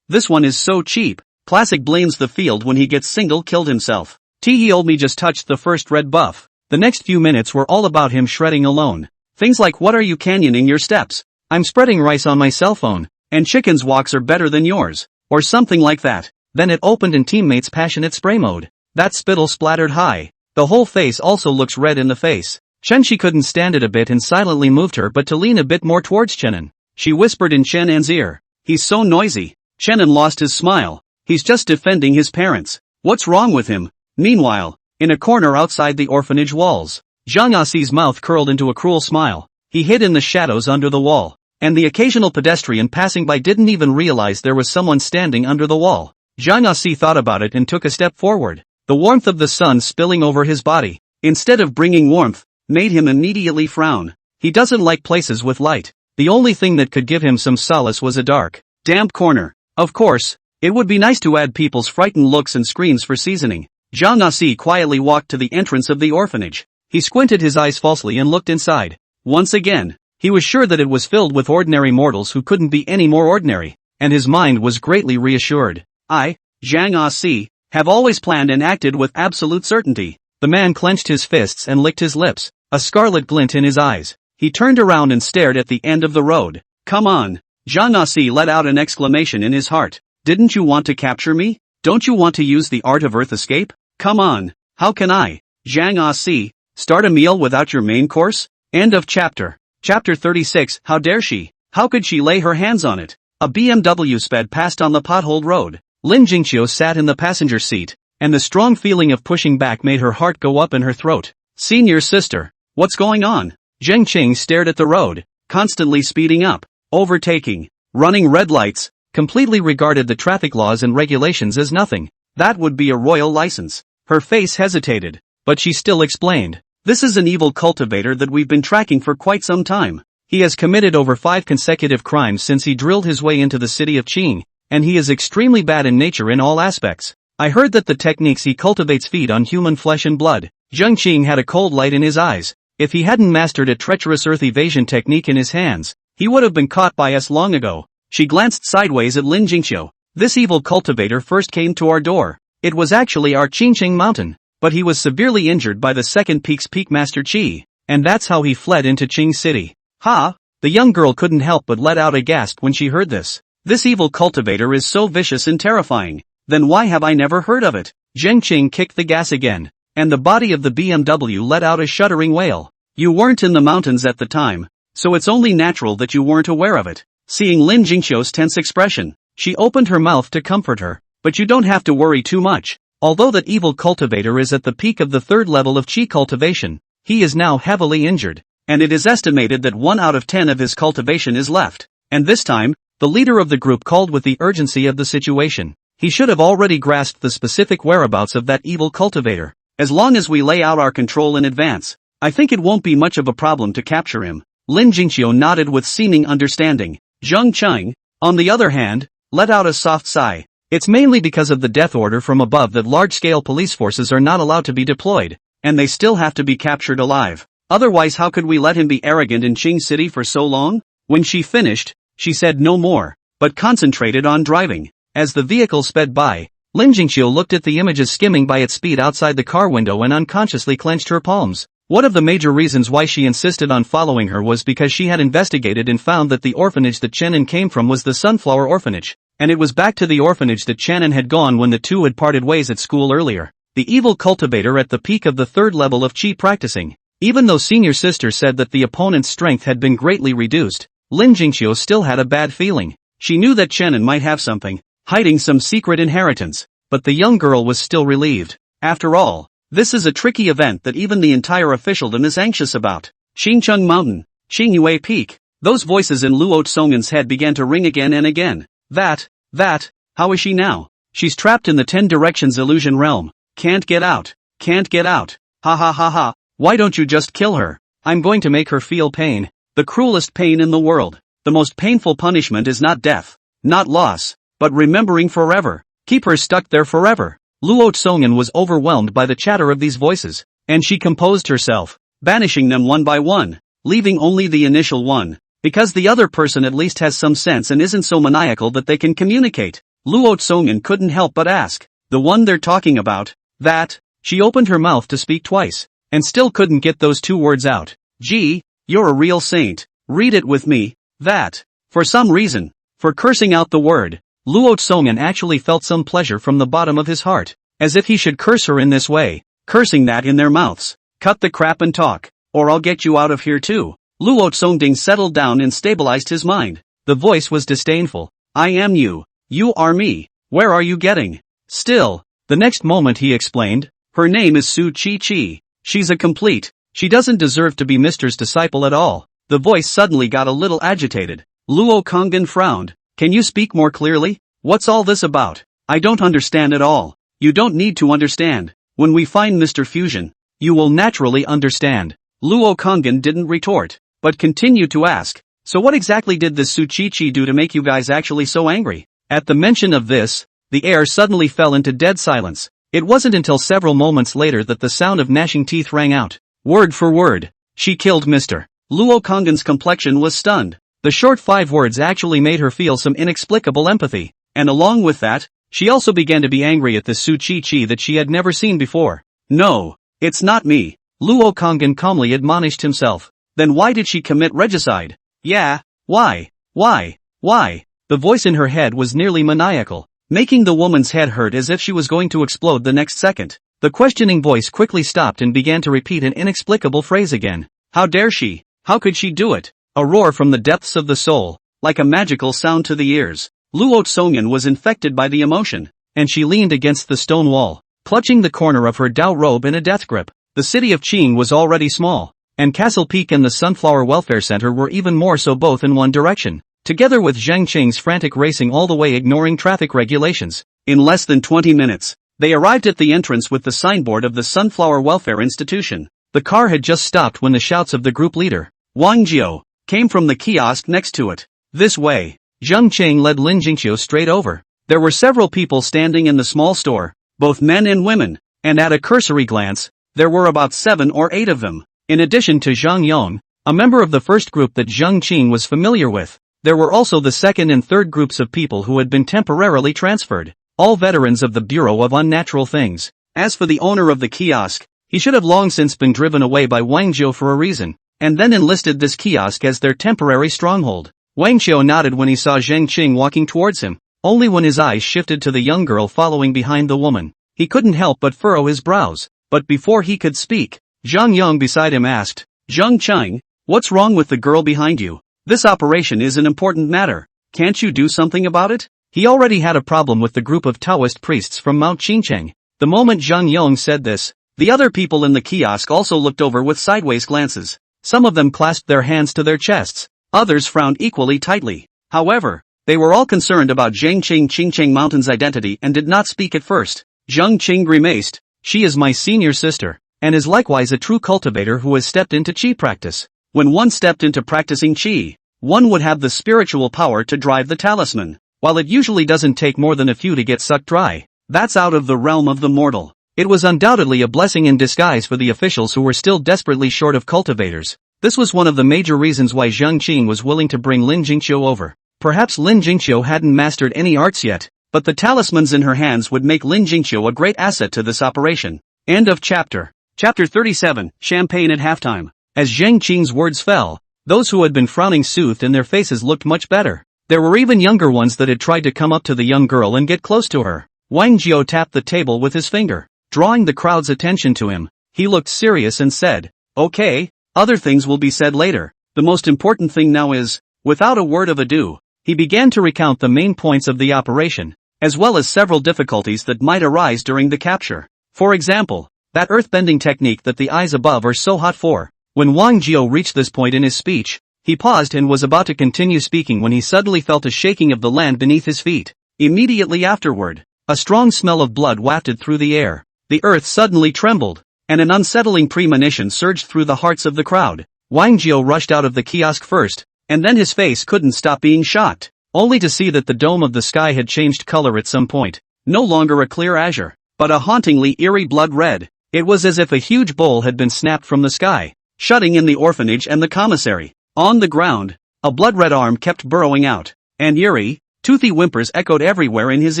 This one is so cheap. Classic blames the field when he gets killed himself. He only just touched the first red buff." The next few minutes were all about him shredding alone. Things like "What are you canyoning your steps? I'm spreading rice on my cell phone." And "Chicken's walks are better than yours." Or something like that. Then it opened in teammates' passionate spray mode. That spittle splattered high. The whole face also looks red in the face. Chenshi couldn't stand it a bit and silently moved her but to lean a bit more towards Chenin. She whispered in Chenin's ear, "He's so noisy." Chenin lost his smile. "He's just defending his parents. What's wrong with him?" Meanwhile, in a corner outside the orphanage walls, Zhang Asi's mouth curled into a cruel smile. He hid in the shadows under the wall, and the occasional pedestrian passing by didn't even realize there was someone standing under the wall. Zhang Asi thought about it and took a step forward. The warmth of the sun spilling over his body, instead of bringing warmth, made him immediately frown. He doesn't like places with light. The only thing that could give him some solace was a dark, damp corner. Of course, it would be nice to add people's frightened looks and screams for seasoning. Zhang Asi quietly walked to the entrance of the orphanage. He squinted his eyes falsely and looked inside. Once again, he was sure that it was filled with ordinary mortals who couldn't be any more ordinary, and his mind was greatly reassured. "I, Zhang Asi, have always planned and acted with absolute certainty." The man clenched his fists and licked his lips, a scarlet glint in his eyes. He turned around and stared at the end of the road. "Come on." Zhang Asi let out an exclamation in his heart. "Didn't you want to capture me? Don't you want to use the art of earth escape? Come on. How can I, Zhang Asi, start a meal without your main course?" End of chapter. Chapter 36. How dare she? How could she lay her hands on it? A BMW sped past on the potholed road. Lin Jingqiu sat in the passenger seat, and the strong feeling of pushing back made her heart go up in her throat. "Senior sister, what's going on?" Zheng Qing stared at the road, constantly speeding up, overtaking, running red lights, completely regarded the traffic laws and regulations as nothing. That would be a royal license. Her face hesitated, but she still explained. "This is an evil cultivator that we've been tracking for quite some time. He has committed over 5 consecutive crimes since he drilled his way into the city of Qing, and he is extremely bad in nature in all aspects. I heard that the techniques he cultivates feed on human flesh and blood." Zheng Qing had a cold light in his eyes. If he hadn't mastered a treacherous earth evasion technique in his hands, he would have been caught by us long ago. She glanced sideways at Lin Jingqiu. "This evil cultivator first came to our door. It was actually our Qingqing mountain, but he was severely injured by the second peak's Peakmaster Qi, and that's how he fled into Qing City. Ha! The young girl couldn't help but let out a gasp when she heard this. This evil cultivator is so vicious and terrifying. Then why have I never heard of it? Zheng Qing kicked the gas again, and the body of the BMW let out a shuddering wail. You weren't in the mountains at the time, so it's only natural that you weren't aware of it. Seeing Lin Jingqiu's tense expression, she opened her mouth to comfort her. But you don't have to worry too much. Although that evil cultivator is at the peak of the third level of Qi cultivation, he is now heavily injured, and it is estimated that 1 out of 10 of his cultivation is left. And this time, the leader of the group called with the urgency of the situation. He should have already grasped the specific whereabouts of that evil cultivator. As long as we lay out our control in advance, I think it won't be much of a problem to capture him. Lin Jingqiu nodded with seeming understanding. Zheng Qing, on the other hand, let out a soft sigh. It's mainly because of the death order from above that large-scale police forces are not allowed to be deployed, and they still have to be captured alive. Otherwise how could we let him be arrogant in Qing City for so long? When she finished, she said no more, but concentrated on driving. As the vehicle sped by, Lin Jingqiu looked at the images skimming by its speed outside the car window and unconsciously clenched her palms. One of the major reasons why she insisted on following her was because she had investigated and found that the orphanage that Chenin came from was the Sunflower Orphanage, and it was back to the orphanage that Chenin had gone when the two had parted ways at school earlier. The evil cultivator at the peak of the third level of Qi practicing. Even though senior sister said that the opponent's strength had been greatly reduced, Lin Jingqiu still had a bad feeling. She knew that Chenin might have something, hiding some secret inheritance, but the young girl was still relieved. After all, this is a tricky event that even the entire officialdom is anxious about. Xingcheng Mountain, Qingyue Peak. Those voices in Luo Tsongen's head began to ring again and again. How is she now? She's trapped in the 10 Directions illusion realm. Can't get out. Ha ha ha ha. Why don't you just kill her? I'm going to make her feel pain. The cruelest pain in the world. The most painful punishment is not death, not loss, but remembering forever. Keep her stuck there forever. Luo Tsongen was overwhelmed by the chatter of these voices, and she composed herself, banishing them one by one, leaving only the initial one, because the other person at least has some sense and isn't so maniacal that they can communicate. Luo Tsongen couldn't help but ask, the one they're talking about, that? She opened her mouth to speak twice, and still couldn't get those 2 words out. Gee, you're a real saint. Read it with me, that. For some reason, for cursing out the word, Luo Tsongen actually felt some pleasure from the bottom of his heart, as if he should curse her in this way, cursing that in their mouths. Cut the crap and talk, or I'll get you out of here too. Luo Tsongding settled down and stabilized his mind. The voice was disdainful. I am you. You are me. Where are you getting? Still. The next moment he explained, her name is Su Chi. She's a complete. She doesn't deserve to be Mr.'s disciple at all. The voice suddenly got a little agitated. Luo Konggen frowned. Can you speak more clearly? What's all this about? I don't understand at all. You don't need to understand. When we find Mr. Fusion, you will naturally understand. Luo Konggen didn't retort, but continued to ask, so what exactly did this Su Chi do to make you guys actually so angry? At the mention of this, the air suddenly fell into dead silence. It wasn't until several moments later that the sound of gnashing teeth rang out. Word for word. She killed Mr. Luo Konggen's complexion was stunned. The short 5 words actually made her feel some inexplicable empathy, and along with that, she also began to be angry at this Su Chi that she had never seen before. No, it's not me. Luo Konggen calmly admonished himself. Then why did she commit regicide? Yeah, why? The voice in her head was nearly maniacal, making the woman's head hurt as if she was going to explode the next second. The questioning voice quickly stopped and began to repeat an inexplicable phrase again. How dare she? How could she do it? A roar from the depths of the soul, like a magical sound to the ears. Luo Tsongen was infected by the emotion, and she leaned against the stone wall, clutching the corner of her Dao robe in a death grip. The city of Qing was already small, and Castle Peak and the Sunflower Welfare Center were even more so, both in one direction. Together with Zheng Qing's frantic racing all the way ignoring traffic regulations. In less than 20 minutes, they arrived at the entrance with the signboard of the Sunflower Welfare Institution. The car had just stopped when the shouts of the group leader, Wang Jiao, came from the kiosk next to it. This way. Zheng Qing led Lin Jingqiu straight over. There were several people standing in the small store, both men and women, and at a cursory glance, there were about 7 or 8 of them. In addition to Zhang Yong, a member of the first group that Zheng Qing was familiar with, there were also the second and third groups of people who had been temporarily transferred. all veterans of the Bureau of Unnatural Things. As for the owner of the kiosk, He should have long since been driven away by Wang Jiao for a reason, and then enlisted this kiosk as their temporary stronghold. Wang Jiao nodded when he saw Zheng Qing walking towards him, only when his eyes shifted to the young girl following behind the woman. He couldn't help but furrow his brows, but before he could speak, Zhang Yang beside him asked, Zheng Qing, what's wrong with the girl behind you? This operation is an important matter. Can't you do something about it? He already had a problem with the group of Taoist priests from Mount Qingcheng. The moment Zhang Yang said this, the other people in the kiosk also looked over with sideways glances. Some of them clasped their hands to their chests, others frowned equally tightly. However, they were all concerned about Qingcheng Mountain's identity and did not speak at first. Zheng Qing grimaced, she is my senior sister, and is likewise a true cultivator who has stepped into Qi practice. When one stepped into practicing Qi, one would have the spiritual power to drive the talisman. While it usually doesn't take more than a few to get sucked dry, that's out of the realm of the mortal. It was undoubtedly a blessing in disguise for the officials who were still desperately short of cultivators. This was one of the major reasons why Zheng Qing was willing to bring Lin Jingqiu over. Perhaps Lin Jingqiu hadn't mastered any arts yet, but the talismans in her hands would make Lin Jingqiu a great asset to this operation. End of chapter. Chapter 37, Champagne at Halftime. As Zheng Qing's words fell, those who had been frowning soothed and their faces looked much better. There were even younger ones that had tried to come up to the young girl and get close to her. Wang Jiao tapped the table with his finger, drawing the crowd's attention to him. He looked serious and said, okay, other things will be said later. The most important thing now is, without a word of ado, he began to recount the main points of the operation, as well as several difficulties that might arise during the capture. For example, that earthbending technique that the eyes above are so hot for. When Wang Jiao reached this point in his speech, he paused and was about to continue speaking when he suddenly felt a shaking of the land beneath his feet. Immediately afterward, a strong smell of blood wafted through the air. The earth suddenly trembled, and an unsettling premonition surged through the hearts of the crowd. Wang Jiao rushed out of the kiosk first, and then his face couldn't stop being shocked, only to see that the dome of the sky had changed color at some point. No longer a clear azure, but a hauntingly eerie blood red. It was as if a huge bowl had been snapped from the sky, shutting in the orphanage and the commissary. On the ground, a blood-red arm kept burrowing out, and eerie, toothy whimpers echoed everywhere in his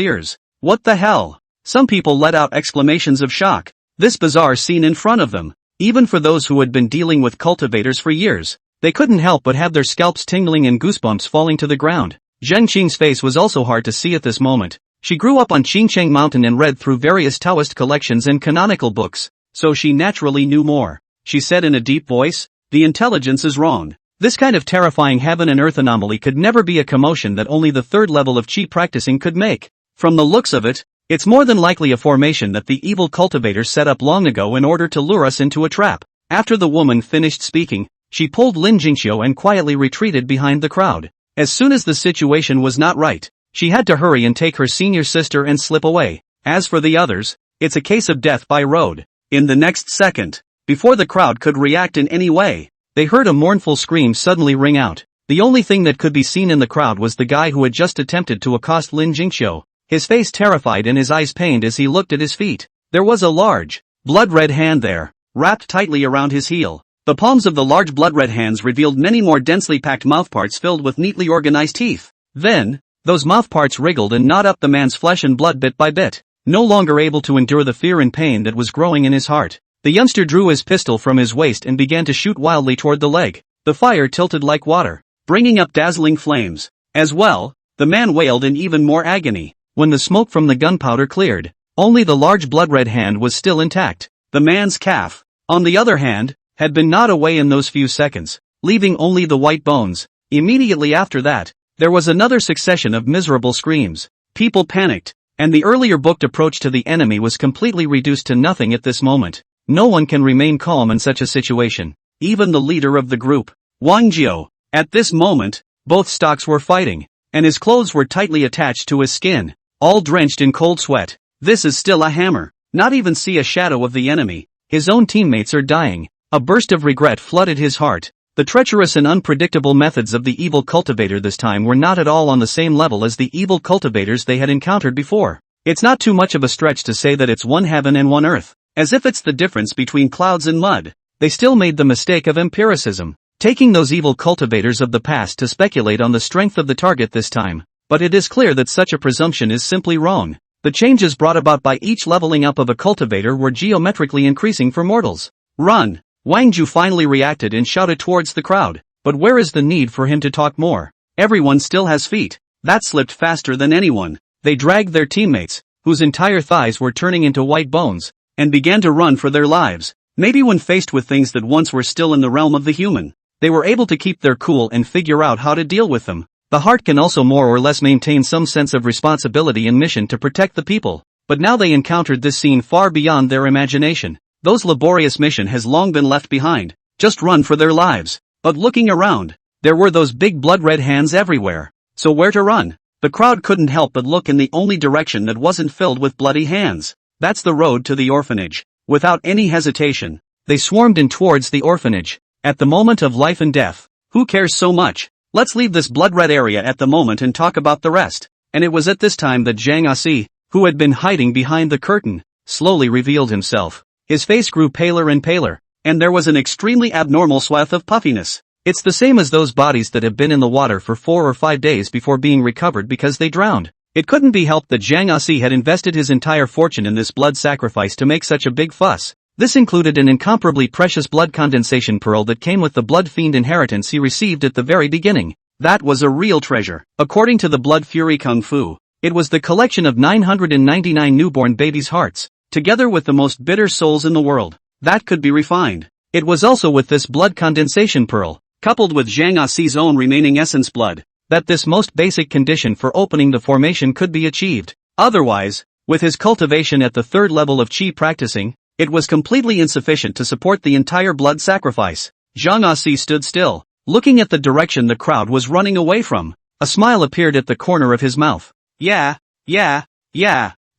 ears. What the hell? Some people let out exclamations of shock. This bizarre scene in front of them, even for those who had been dealing with cultivators for years, they couldn't help but have their scalps tingling and goosebumps falling to the ground. Zheng Qing's face was also hard to see at this moment. She grew up on Qingcheng Mountain and read through various Taoist collections and canonical books, so she naturally knew more. She said in a deep voice, the intelligence is wrong. This kind of terrifying heaven and earth anomaly could never be a commotion that only the third level of Qi practicing could make. From the looks of it, it's more than likely a formation that the evil cultivators set up long ago in order to lure us into a trap. After the woman finished speaking, she pulled Lin Jingqiu and quietly retreated behind the crowd. As soon as the situation was not right, she had to hurry and take her senior sister and slip away. As for the others, it's a case of death by road. In the next second, before the crowd could react in any way, they heard a mournful scream suddenly ring out. The only thing that could be seen in the crowd was the guy who had just attempted to accost Lin Jingqiu, his face terrified and his eyes pained as he looked at his feet. There was a large, blood-red hand there, wrapped tightly around his heel. The palms of the large blood-red hands revealed many more densely packed mouthparts filled with neatly organized teeth. Then, those mouthparts wriggled and gnawed up the man's flesh and blood bit by bit. No longer able to endure the fear and pain that was growing in his heart, the youngster drew his pistol from his waist and began to shoot wildly toward the leg. The fire tilted like water, bringing up dazzling flames. As well, the man wailed in even more agony. When the smoke from the gunpowder cleared, only the large blood-red hand was still intact. The man's calf, on the other hand, had been gnawed away in those few seconds, leaving only the white bones. Immediately after that, there was another succession of miserable screams. People panicked, and the earlier booked approach to the enemy was completely reduced to nothing at this moment. No one can remain calm in such a situation, even the leader of the group, Wang Jiao. At this moment, both stocks were fighting, and his clothes were tightly attached to his skin, all drenched in cold sweat. This is still a hammer, not even see a shadow of the enemy. His own teammates are dying. A burst of regret flooded his heart. The treacherous and unpredictable methods of the evil cultivator this time were not at all on the same level as the evil cultivators they had encountered before. It's not too much of a stretch to say that it's one heaven and one earth, as if it's the difference between clouds and mud. They still made the mistake of empiricism, taking those evil cultivators of the past to speculate on the strength of the target this time. But it is clear that such a presumption is simply wrong. The changes brought about by each leveling up of a cultivator were geometrically increasing for mortals. Run! Wang Ju finally reacted and shouted towards the crowd. But where is the need for him to talk more? Everyone still has feet. That slipped faster than anyone. They dragged their teammates, whose entire thighs were turning into white bones, and began to run for their lives. Maybe when faced with things that once were still in the realm of the human, they were able to keep their cool and figure out how to deal with them. The heart can also more or less maintain some sense of responsibility and mission to protect the people. But now they encountered this scene far beyond their imagination. Those laborious mission has long been left behind. Just run for their lives. But looking around, there were those big blood-red hands everywhere. So where to run? The crowd couldn't help but look in the only direction that wasn't filled with bloody hands. That's the road to the orphanage. Without any hesitation, they swarmed in towards the orphanage. At the moment of life and death, who cares so much? Let's leave this blood-red area at the moment and talk about the rest. And it was at this time that Zhang Asi, who had been hiding behind the curtain, slowly revealed himself. His face grew paler and paler, and there was an extremely abnormal swath of puffiness. It's the same as those bodies that have been in the water for 4 or 5 days before being recovered because they drowned. It couldn't be helped that Zhang Asi had invested his entire fortune in this blood sacrifice to make such a big fuss. This included an incomparably precious blood condensation pearl that came with the blood fiend inheritance he received at the very beginning. That was a real treasure. According to the Blood Fury Kung Fu, it was the collection of 999 newborn babies' hearts, together with the most bitter souls in the world, that could be refined. It was also with this blood condensation pearl, coupled with Zhang Asi's own remaining essence blood, that this most basic condition for opening the formation could be achieved. Otherwise, with his cultivation at the 3rd level of Qi practicing, it was completely insufficient to support the entire blood sacrifice. Zhang Asi stood still, looking at the direction the crowd was running away from. A smile appeared at the corner of his mouth. Yeah.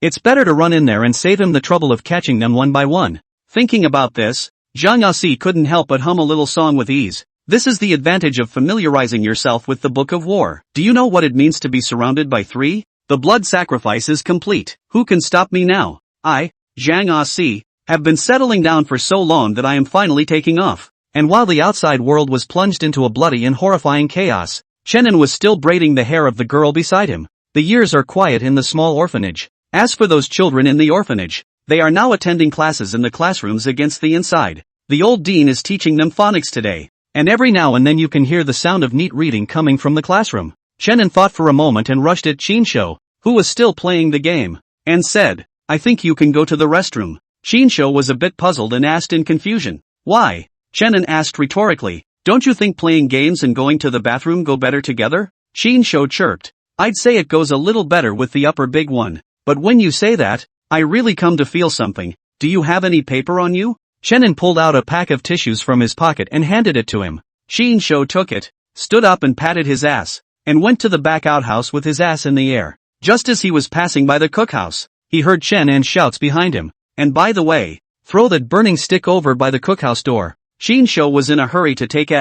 It's better to run in there and save him the trouble of catching them one by one. Thinking about this, Zhang Asi couldn't help but hum a little song with ease. This is the advantage of familiarizing yourself with the Book of War. Do you know what it means to be surrounded by 3? The blood sacrifice is complete. Who can stop me now? I, Zhang Asi, have been settling down for so long that I am finally taking off. And while the outside world was plunged into a bloody and horrifying chaos, Chenin was still braiding the hair of the girl beside him. The years are quiet in the small orphanage. As for those children in the orphanage, they are now attending classes in the classrooms against the inside. The old dean is teaching them phonics today, and every now and then you can hear the sound of neat reading coming from the classroom. Chenin thought for a moment and rushed at Qinsho, who was still playing the game, and said, I think you can go to the restroom. Qinsho was a bit puzzled and asked in confusion, why? Chenin asked rhetorically, don't you think playing games and going to the bathroom go better together? Qinsho chirped, I'd say it goes a little better with the upper big one. But when you say that, I really come to feel something. Do you have any paper on you? Chenin pulled out a pack of tissues from his pocket and handed it to him. Qinsho took it, stood up and patted his ass, and went to the back outhouse with his ass in the air. Just as he was passing by the cookhouse, he heard Chen An's shouts behind him. And by the way, throw that burning stick over by the cookhouse door. Qinsho was in a hurry to take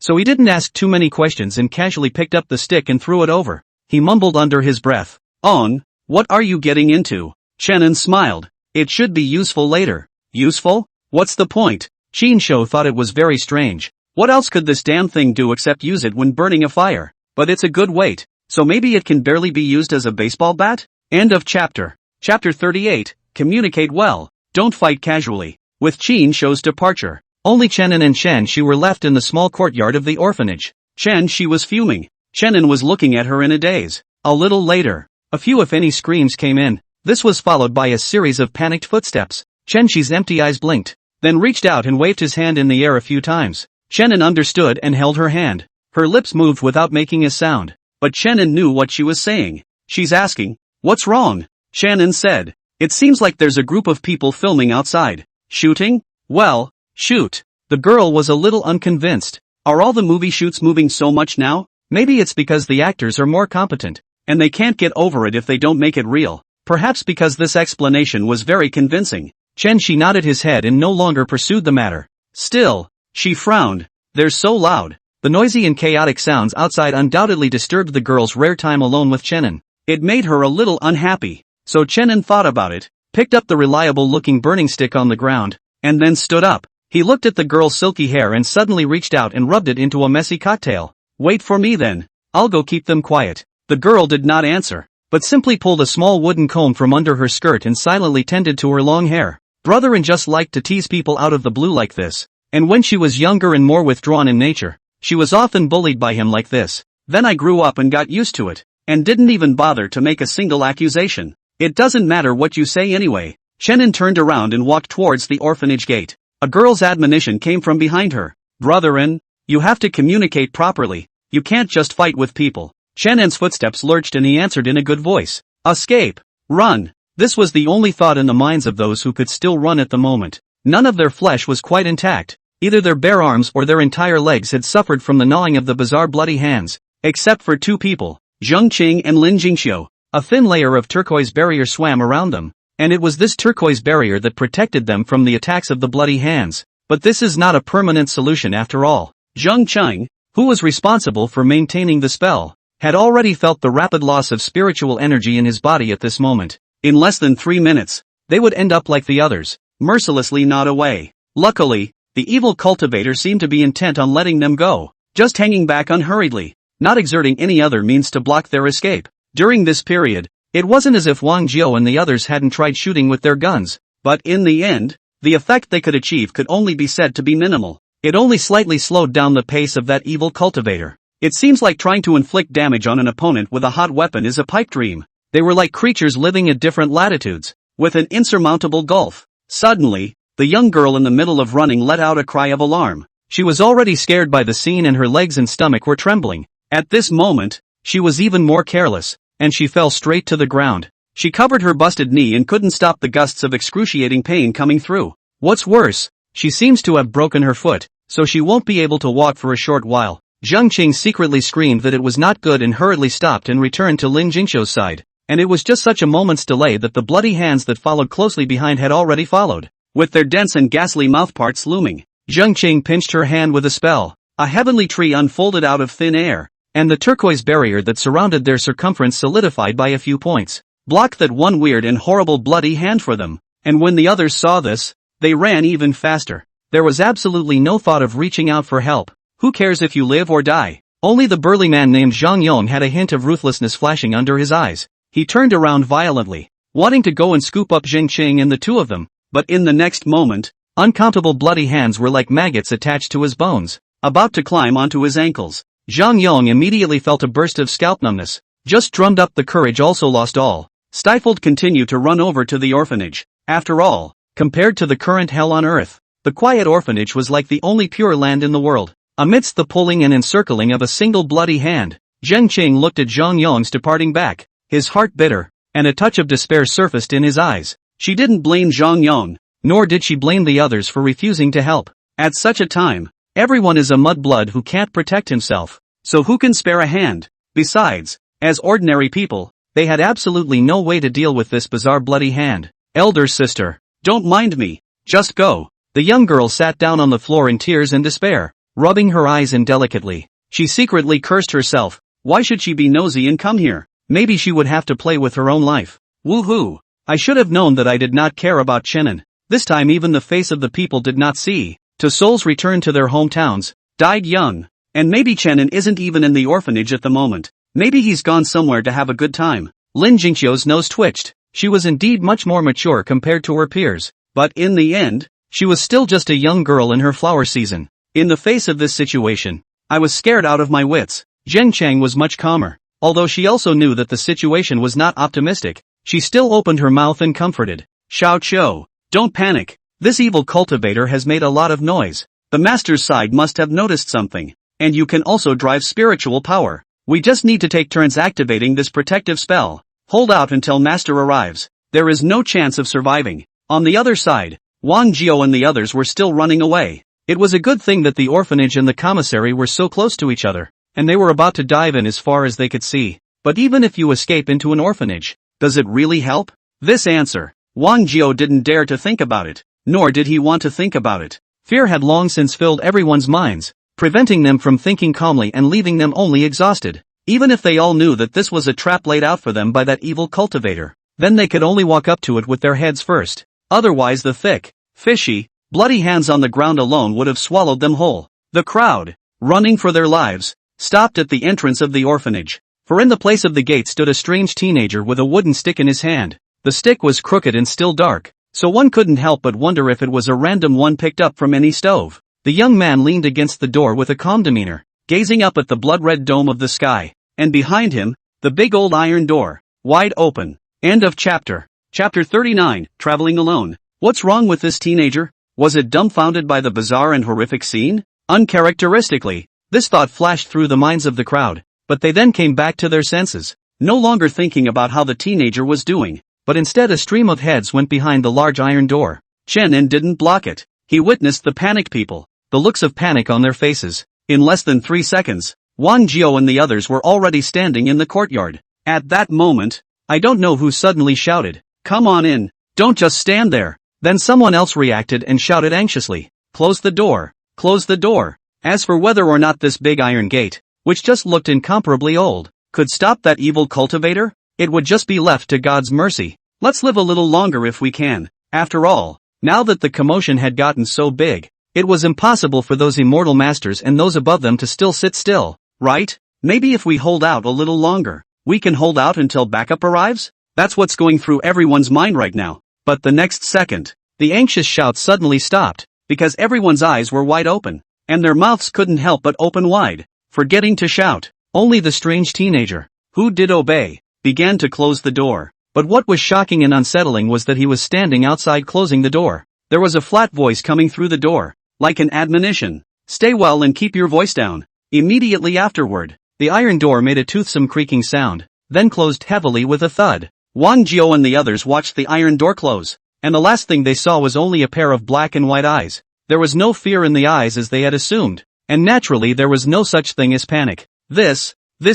so he didn't ask too many questions and casually picked up the stick and threw it over. He mumbled under his breath, On, what are you getting into? Chenin smiled. It should be useful later. Useful? What's the point? Qinsho thought it was very strange. What else could this damn thing do except use it when burning a fire? But it's a good weight, so maybe it can barely be used as a baseball bat? End of chapter. Chapter 38, Communicate well, don't fight casually. With Qinsho's departure, only Chenin and Chen Shi were left in the small courtyard of the orphanage. Chen Shi was fuming. Chenin was looking at her in a daze. A little later, a few if any screams came in. This was followed by a series of panicked footsteps. Chen Shi's empty eyes blinked, then reached out and waved his hand in the air a few times. Chenin understood and held her hand. Her lips moved without making a sound, but Chenin knew what she was saying. She's asking, what's wrong? Chenin said, it seems like there's a group of people filming outside. Shooting? Well, shoot. The girl was a little unconvinced. Are all the movie shoots moving so much now? Maybe it's because the actors are more competent, and they can't get over it if they don't make it real. Perhaps because this explanation was very convincing. Chen Shi nodded his head and no longer pursued the matter. Still, she frowned. They're so loud. The noisy and chaotic sounds outside undoubtedly disturbed the girl's rare time alone with Chenin. It made her a little unhappy. So Chenin thought about it, picked up the reliable-looking burning stick on the ground, and then stood up. He looked at the girl's silky hair and suddenly reached out and rubbed it into a messy cocktail. Wait for me then. I'll go keep them quiet. The girl did not answer, but simply pulled a small wooden comb from under her skirt and silently tended to her long hair. Brotherin just liked to tease people out of the blue like this, and when she was younger and more withdrawn in nature, she was often bullied by him like this. Then I grew up and got used to it, and didn't even bother to make a single accusation. It doesn't matter what you say anyway. Chenin turned around and walked towards the orphanage gate. A girl's admonition came from behind her. Brotherin, you have to communicate properly. You can't just fight with people. Chenin's footsteps lurched and he answered in a good voice. Escape. Run. This was the only thought in the minds of those who could still run at the moment. None of their flesh was quite intact. Either their bare arms or their entire legs had suffered from the gnawing of the bizarre bloody hands. Except for two people, Zheng Qing and Lin Jingxiu. A thin layer of turquoise barrier swam around them, and it was this turquoise barrier that protected them from the attacks of the bloody hands. But this is not a permanent solution after all. Zheng Qing, who was responsible for maintaining the spell, had already felt the rapid loss of spiritual energy in his body at this moment. In less than 3 minutes, they would end up like the others, mercilessly gnawed away. Luckily, the evil cultivator seemed to be intent on letting them go, just hanging back unhurriedly, not exerting any other means to block their escape. During this period, it wasn't as if Wang Jiao and the others hadn't tried shooting with their guns, but in the end, the effect they could achieve could only be said to be minimal. It only slightly slowed down the pace of that evil cultivator. It seems like trying to inflict damage on an opponent with a hot weapon is a pipe dream. They were like creatures living at different latitudes, with an insurmountable gulf. Suddenly, the young girl in the middle of running let out a cry of alarm. She was already scared by the scene and her legs and stomach were trembling. At this moment, she was even more careless, and she fell straight to the ground. She covered her busted knee and couldn't stop the gusts of excruciating pain coming through. What's worse, she seems to have broken her foot, so she won't be able to walk for a short while. Zheng Qing secretly screamed that it was not good and hurriedly stopped and returned to Lin Jingxiu's side. And it was just such a moment's delay that the bloody hands that followed closely behind had already followed, with their dense and ghastly mouthparts looming. Zheng Qing pinched her hand with a spell. A heavenly tree unfolded out of thin air, and the turquoise barrier that surrounded their circumference solidified by a few points, blocked that one weird and horrible bloody hand for them. And when the others saw this, they ran even faster. There was absolutely no thought of reaching out for help. Who cares if you live or die? Only the burly man named Zhang Yong had a hint of ruthlessness flashing under his eyes. He turned around violently, wanting to go and scoop up Zheng Qing and the two of them, but in the next moment, uncountable bloody hands were like maggots attached to his bones, about to climb onto his ankles. Zhang Yong immediately felt a burst of scalp numbness, just drummed up the courage also lost all, stifled continue to run over to the orphanage. After all, compared to the current hell on earth, the quiet orphanage was like the only pure land in the world. Amidst the pulling and encircling of a single bloody hand, Zheng Qing looked at Zhang Yong's departing back, his heart bitter, and a touch of despair surfaced in his eyes. She didn't blame Zhang Yong, nor did she blame the others for refusing to help. At such a time, everyone is a mudblood who can't protect himself, so who can spare a hand? Besides, as ordinary people, they had absolutely no way to deal with this bizarre bloody hand. Elder sister, don't mind me, just go. The young girl sat down on the floor in tears and despair, rubbing her eyes indelicately. She secretly cursed herself. Why should she be nosy and come here? Maybe she would have to play with her own life. Woohoo! I should have known that I did not care about Chenin. This time even the face of the people did not see. To souls returned to their hometowns, died young. And maybe Chenin isn't even in the orphanage at the moment. Maybe he's gone somewhere to have a good time. Lin Jingxiu's nose twitched. She was indeed much more mature compared to her peers. But in the end, she was still just a young girl in her flower season. In the face of this situation, I was scared out of my wits. Zheng Chang was much calmer. Although she also knew that the situation was not optimistic, she still opened her mouth and comforted. Xiao Qiu, don't panic. This evil cultivator has made a lot of noise. The master's side must have noticed something. And you can also drive spiritual power. We just need to take turns activating this protective spell. Hold out until master arrives. There is no chance of surviving. On the other side, Wang Jiao and the others were still running away. It was a good thing that the orphanage and the commissary were so close to each other, and they were about to dive in as far as they could see. But even if you escape into an orphanage, does it really help? This answer, Wang Jiao didn't dare to think about it, nor did he want to think about it. Fear had long since filled everyone's minds, preventing them from thinking calmly and leaving them only exhausted. Even if they all knew that this was a trap laid out for them by that evil cultivator, then they could only walk up to it with their heads first. Otherwise the thick, fishy, bloody hands on the ground alone would have swallowed them whole. The crowd, running for their lives, stopped at the entrance of the orphanage. For in the place of the gate stood a strange teenager with a wooden stick in his hand. The stick was crooked and still dark, so one couldn't help but wonder if it was a random one picked up from any stove. The young man leaned against the door with a calm demeanor, gazing up at the blood-red dome of the sky, and behind him, the big old iron door, wide open. End of chapter. Chapter 39, Traveling Alone. What's wrong with this teenager? Was it dumbfounded by the bizarre and horrific scene? Uncharacteristically, this thought flashed through the minds of the crowd, but they then came back to their senses, no longer thinking about how the teenager was doing, but instead a stream of heads went behind the large iron door. Chen didn't block it. He witnessed the panicked people, the looks of panic on their faces. In less than 3 seconds, Wang Jiao and the others were already standing in the courtyard. At that moment, I don't know who suddenly shouted, "Come on in, don't just stand there." Then someone else reacted and shouted anxiously, "Close the door, close the door." As for whether or not this big iron gate, which just looked incomparably old, could stop that evil cultivator, it would just be left to God's mercy. Let's live a little longer if we can. After all, now that the commotion had gotten so big, it was impossible for those immortal masters and those above them to still sit still, right? Maybe if we hold out a little longer, we can hold out until backup arrives? That's what's going through everyone's mind right now. But the next second, the anxious shout suddenly stopped, because everyone's eyes were wide open, and their mouths couldn't help but open wide, forgetting to shout. Only the strange teenager, who did obey, began to close the door. But what was shocking and unsettling was that he was standing outside closing the door. There was a flat voice coming through the door, like an admonition. "Stay well and keep your voice down." Immediately afterward, the iron door made a toothsome creaking sound, then closed heavily with a thud. Wang Jiao and the others watched the iron door close, and the last thing they saw was only a pair of black and white eyes. There was no fear in the eyes as they had assumed, and naturally there was no such thing as panic. This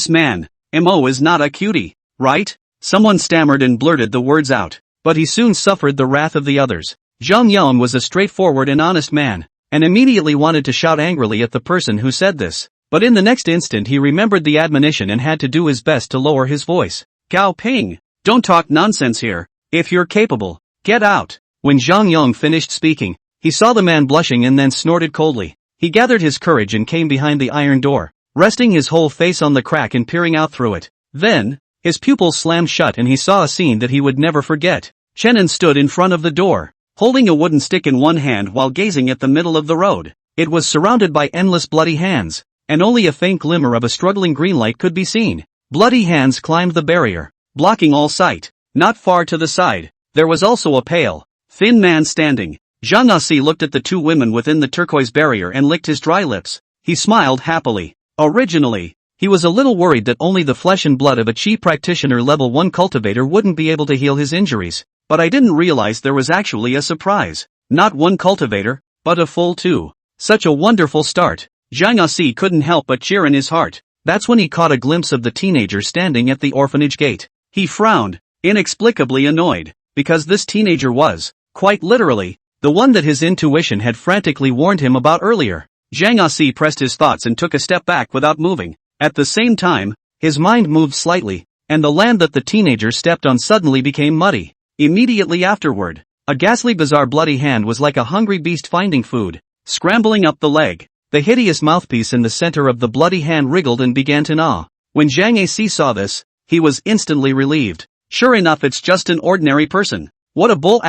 man, Mo is not a cutie, right? Someone stammered and blurted the words out, but he soon suffered the wrath of the others. Zhang Yong was a straightforward and honest man, and immediately wanted to shout angrily at the person who said this, but in the next instant he remembered the admonition and had to do his best to lower his voice. "Gao Ping, don't talk nonsense here. If you're capable, get out." When Zhang Yong finished speaking, he saw the man blushing and then snorted coldly. He gathered his courage and came behind the iron door, resting his whole face on the crack and peering out through it. Then, his pupils slammed shut and he saw a scene that he would never forget. Chenin stood in front of the door, holding a wooden stick in one hand while gazing at the middle of the road. It was surrounded by endless bloody hands, and only a faint glimmer of a struggling green light could be seen. Bloody hands climbed the barrier, blocking all sight. Not far to the side, there was also a pale, thin man standing. Zhang Asi looked at the two women within the turquoise barrier and licked his dry lips. He smiled happily. Originally, he was a little worried that only the flesh and blood of a chi practitioner level 1 cultivator wouldn't be able to heal his injuries, but I didn't realize there was actually a surprise. Not one cultivator, but a full 2. Such a wonderful start. Zhang Asi couldn't help but cheer in his heart. That's when he caught a glimpse of the teenager standing at the orphanage gate. He frowned, inexplicably annoyed, because this teenager was, quite literally, the one that his intuition had frantically warned him about earlier. Zhang Asi pressed his thoughts and took a step back without moving. At the same time, his mind moved slightly, and the land that the teenager stepped on suddenly became muddy. Immediately afterward, a ghastly bizarre bloody hand was like a hungry beast finding food, scrambling up the leg. The hideous mouthpiece in the center of the bloody hand wriggled and began to gnaw. When Zhang Asi saw this, he was instantly relieved. Sure enough, it's just an ordinary person. What a bull *****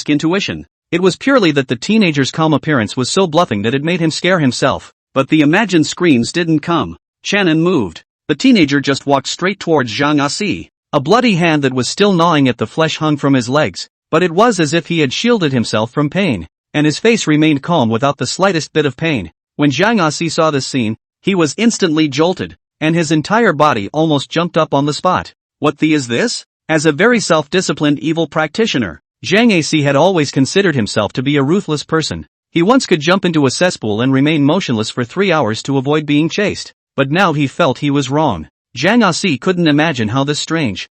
intuition. It was purely that the teenager's calm appearance was so bluffing that it made him scare himself. But the imagined screams didn't come. Channon moved. The teenager just walked straight towards Zhang Asi. A bloody hand that was still gnawing at the flesh hung from his legs, but it was as if he had shielded himself from pain, and his face remained calm without the slightest bit of pain. When Zhang Asi saw this scene, he was instantly jolted, and his entire body almost jumped up on the spot. What the is this? As a very self-disciplined evil practitioner, Zhang Asi had always considered himself to be a ruthless person. He once could jump into a cesspool and remain motionless for 3 hours to avoid being chased, but now he felt he was wrong. Zhang Asi couldn't imagine how this strange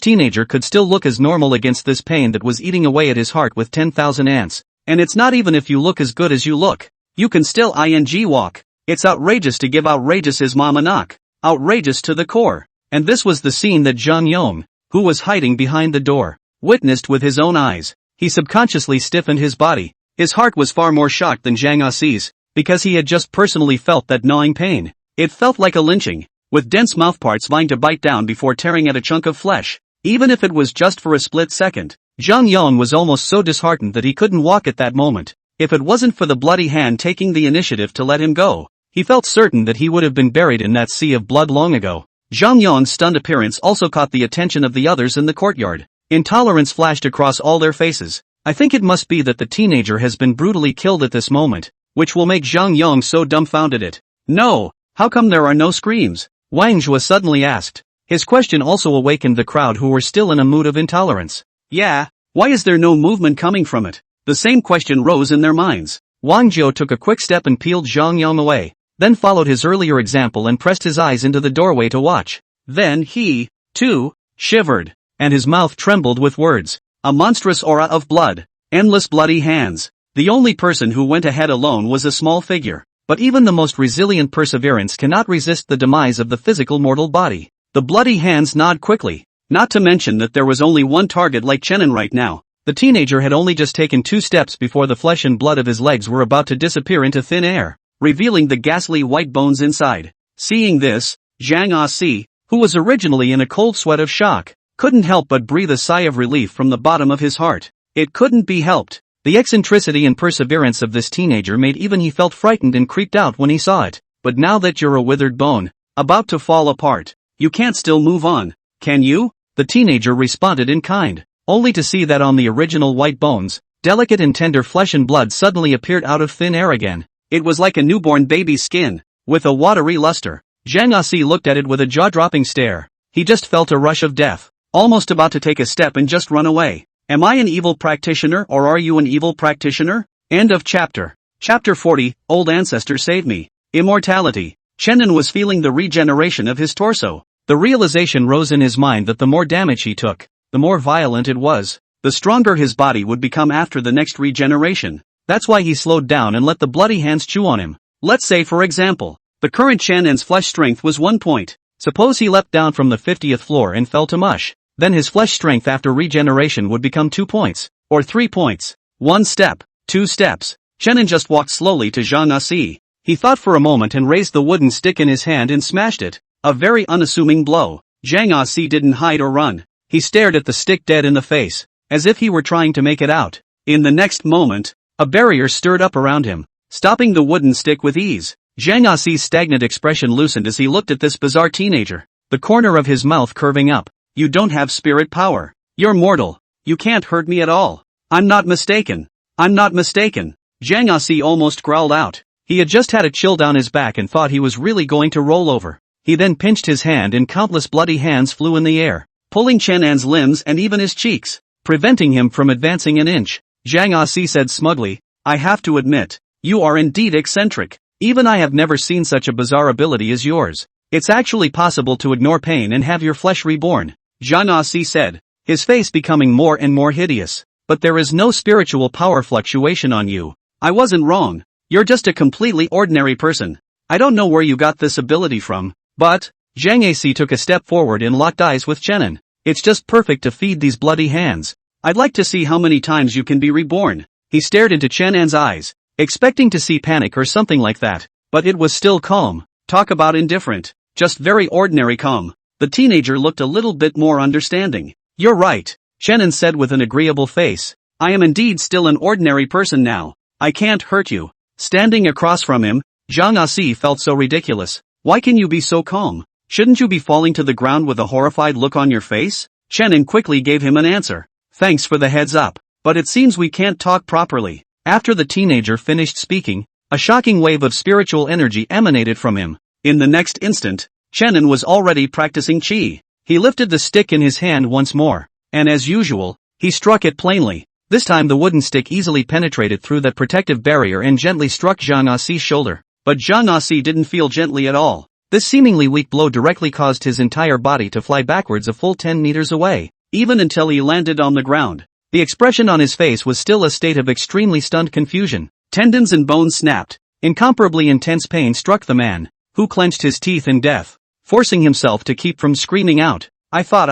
teenager could still look as normal against this pain that was eating away at his heart with 10,000 ants. And it's not even if you look as good as you look. You can still walk. It's outrageous to give outrageous his mama knock. Outrageous to the core. And this was the scene that Zhang Yong, who was hiding behind the door, witnessed with his own eyes. He subconsciously stiffened his body. His heart was far more shocked than Zhang Asi's, because he had just personally felt that gnawing pain. It felt like a lynching. with dense mouthparts vying to bite down before tearing at a chunk of flesh, even if it was just for a split second. Zhang Yong was almost so disheartened that he couldn't walk at that moment. If it wasn't for the bloody hand taking the initiative to let him go, he felt certain that he would have been buried in that sea of blood long ago. Zhang Yong's stunned appearance also caught the attention of the others in the courtyard. Intolerance flashed across all their faces. I think it must be that the teenager has been brutally killed at this moment, which will make Zhang Yong so dumbfounded it. No, how come there are no screams? Wang Zhua suddenly asked. His question also awakened the crowd who were still in a mood of intolerance. Yeah, why is there no movement coming from it? The same question rose in their minds. Wang Zhou took a quick step and peeled Zhang Yong away, then followed his earlier example and pressed his eyes into the doorway to watch. Then he, too, shivered, and his mouth trembled with words. A monstrous aura of blood, endless bloody hands. The only person who went ahead alone was a small figure, but even the most resilient perseverance cannot resist the demise of the physical mortal body. The bloody hands nod quickly, not to mention that there was only one target like Chenin right now. The teenager had only just taken 2 steps before the flesh and blood of his legs were about to disappear into thin air, revealing the ghastly white bones inside. Seeing this, Zhang Asi, who was originally in a cold sweat of shock, couldn't help but breathe a sigh of relief from the bottom of his heart. It couldn't be helped. The eccentricity and perseverance of this teenager made even he felt frightened and creeped out when he saw it. But now that you're a withered bone, about to fall apart, you can't still move on, can you? The teenager responded in kind, only to see that on the original white bones, delicate and tender flesh and blood suddenly appeared out of thin air again. It was like a newborn baby's skin, with a watery luster. Zhang Asi looked at it with a jaw-dropping stare. He just felt a rush of death, almost about to take a step and just run away. Am I an evil practitioner or are you an evil practitioner? End of chapter. Chapter 40, Old Ancestor Save Me. Immortality. Chenin was feeling the regeneration of his torso. The realization rose in his mind that the more damage he took, the more violent it was, the stronger his body would become after the next regeneration. That's why he slowed down and let the bloody hands chew on him. Let's say for example, the current Chenin's flesh strength was 1 point. Suppose he leapt down from the 50th floor and fell to mush. Then his flesh strength after regeneration would become 2 points, or 3 points. 1 step, 2 steps. Chenin just walked slowly to Zhang Asi. He thought for a moment and raised the wooden stick in his hand and smashed it. A very unassuming blow. Zhang Asi didn't hide or run. He stared at the stick dead in the face, as if he were trying to make it out. In the next moment, a barrier stirred up around him, stopping the wooden stick with ease. Zhang Asi's stagnant expression loosened as he looked at this bizarre teenager, the corner of his mouth curving up. You don't have spirit power. You're mortal. You can't hurt me at all. I'm not mistaken. I'm not mistaken. Zhang Asi almost growled out. He had just had a chill down his back and thought he was really going to roll over. He then pinched his hand and countless bloody hands flew in the air, pulling Chenin's limbs and even his cheeks, preventing him from advancing an inch. Zhang Asi said smugly, I have to admit, you are indeed eccentric. Even I have never seen such a bizarre ability as yours. It's actually possible to ignore pain and have your flesh reborn. Zhang Asi said, his face becoming more and more hideous. But there is no spiritual power fluctuation on you. I wasn't wrong. You're just a completely ordinary person. I don't know where you got this ability from, but, Zhang Asi took a step forward and locked eyes with Chenin. It's just perfect to feed these bloody hands. I'd like to see how many times you can be reborn. He stared into Chenin's eyes, expecting to see panic or something like that, but it was still calm. Talk about indifferent. Just very ordinary calm. The teenager looked a little bit more understanding. You're right, Chenin said with an agreeable face. I am indeed still an ordinary person now. I can't hurt you. Standing across from him, Zhang Asi felt so ridiculous. Why can you be so calm? Shouldn't you be falling to the ground with a horrified look on your face? Chenin quickly gave him an answer. Thanks for the heads up, but it seems we can't talk properly. After the teenager finished speaking, a shocking wave of spiritual energy emanated from him. In the next instant, Chenin was already practicing qi. He lifted the stick in his hand once more, and as usual, he struck it plainly. This time the wooden stick easily penetrated through that protective barrier and gently struck Zhang Asi's shoulder. But Zhang Asi didn't feel gently at all. This seemingly weak blow directly caused his entire body to fly backwards a full 10 meters away, even until he landed on the ground. The expression on his face was still a state of extremely stunned confusion. Tendons and bones snapped. Incomparably intense pain struck the man, who clenched his teeth in death, forcing himself to keep from screaming out. I thought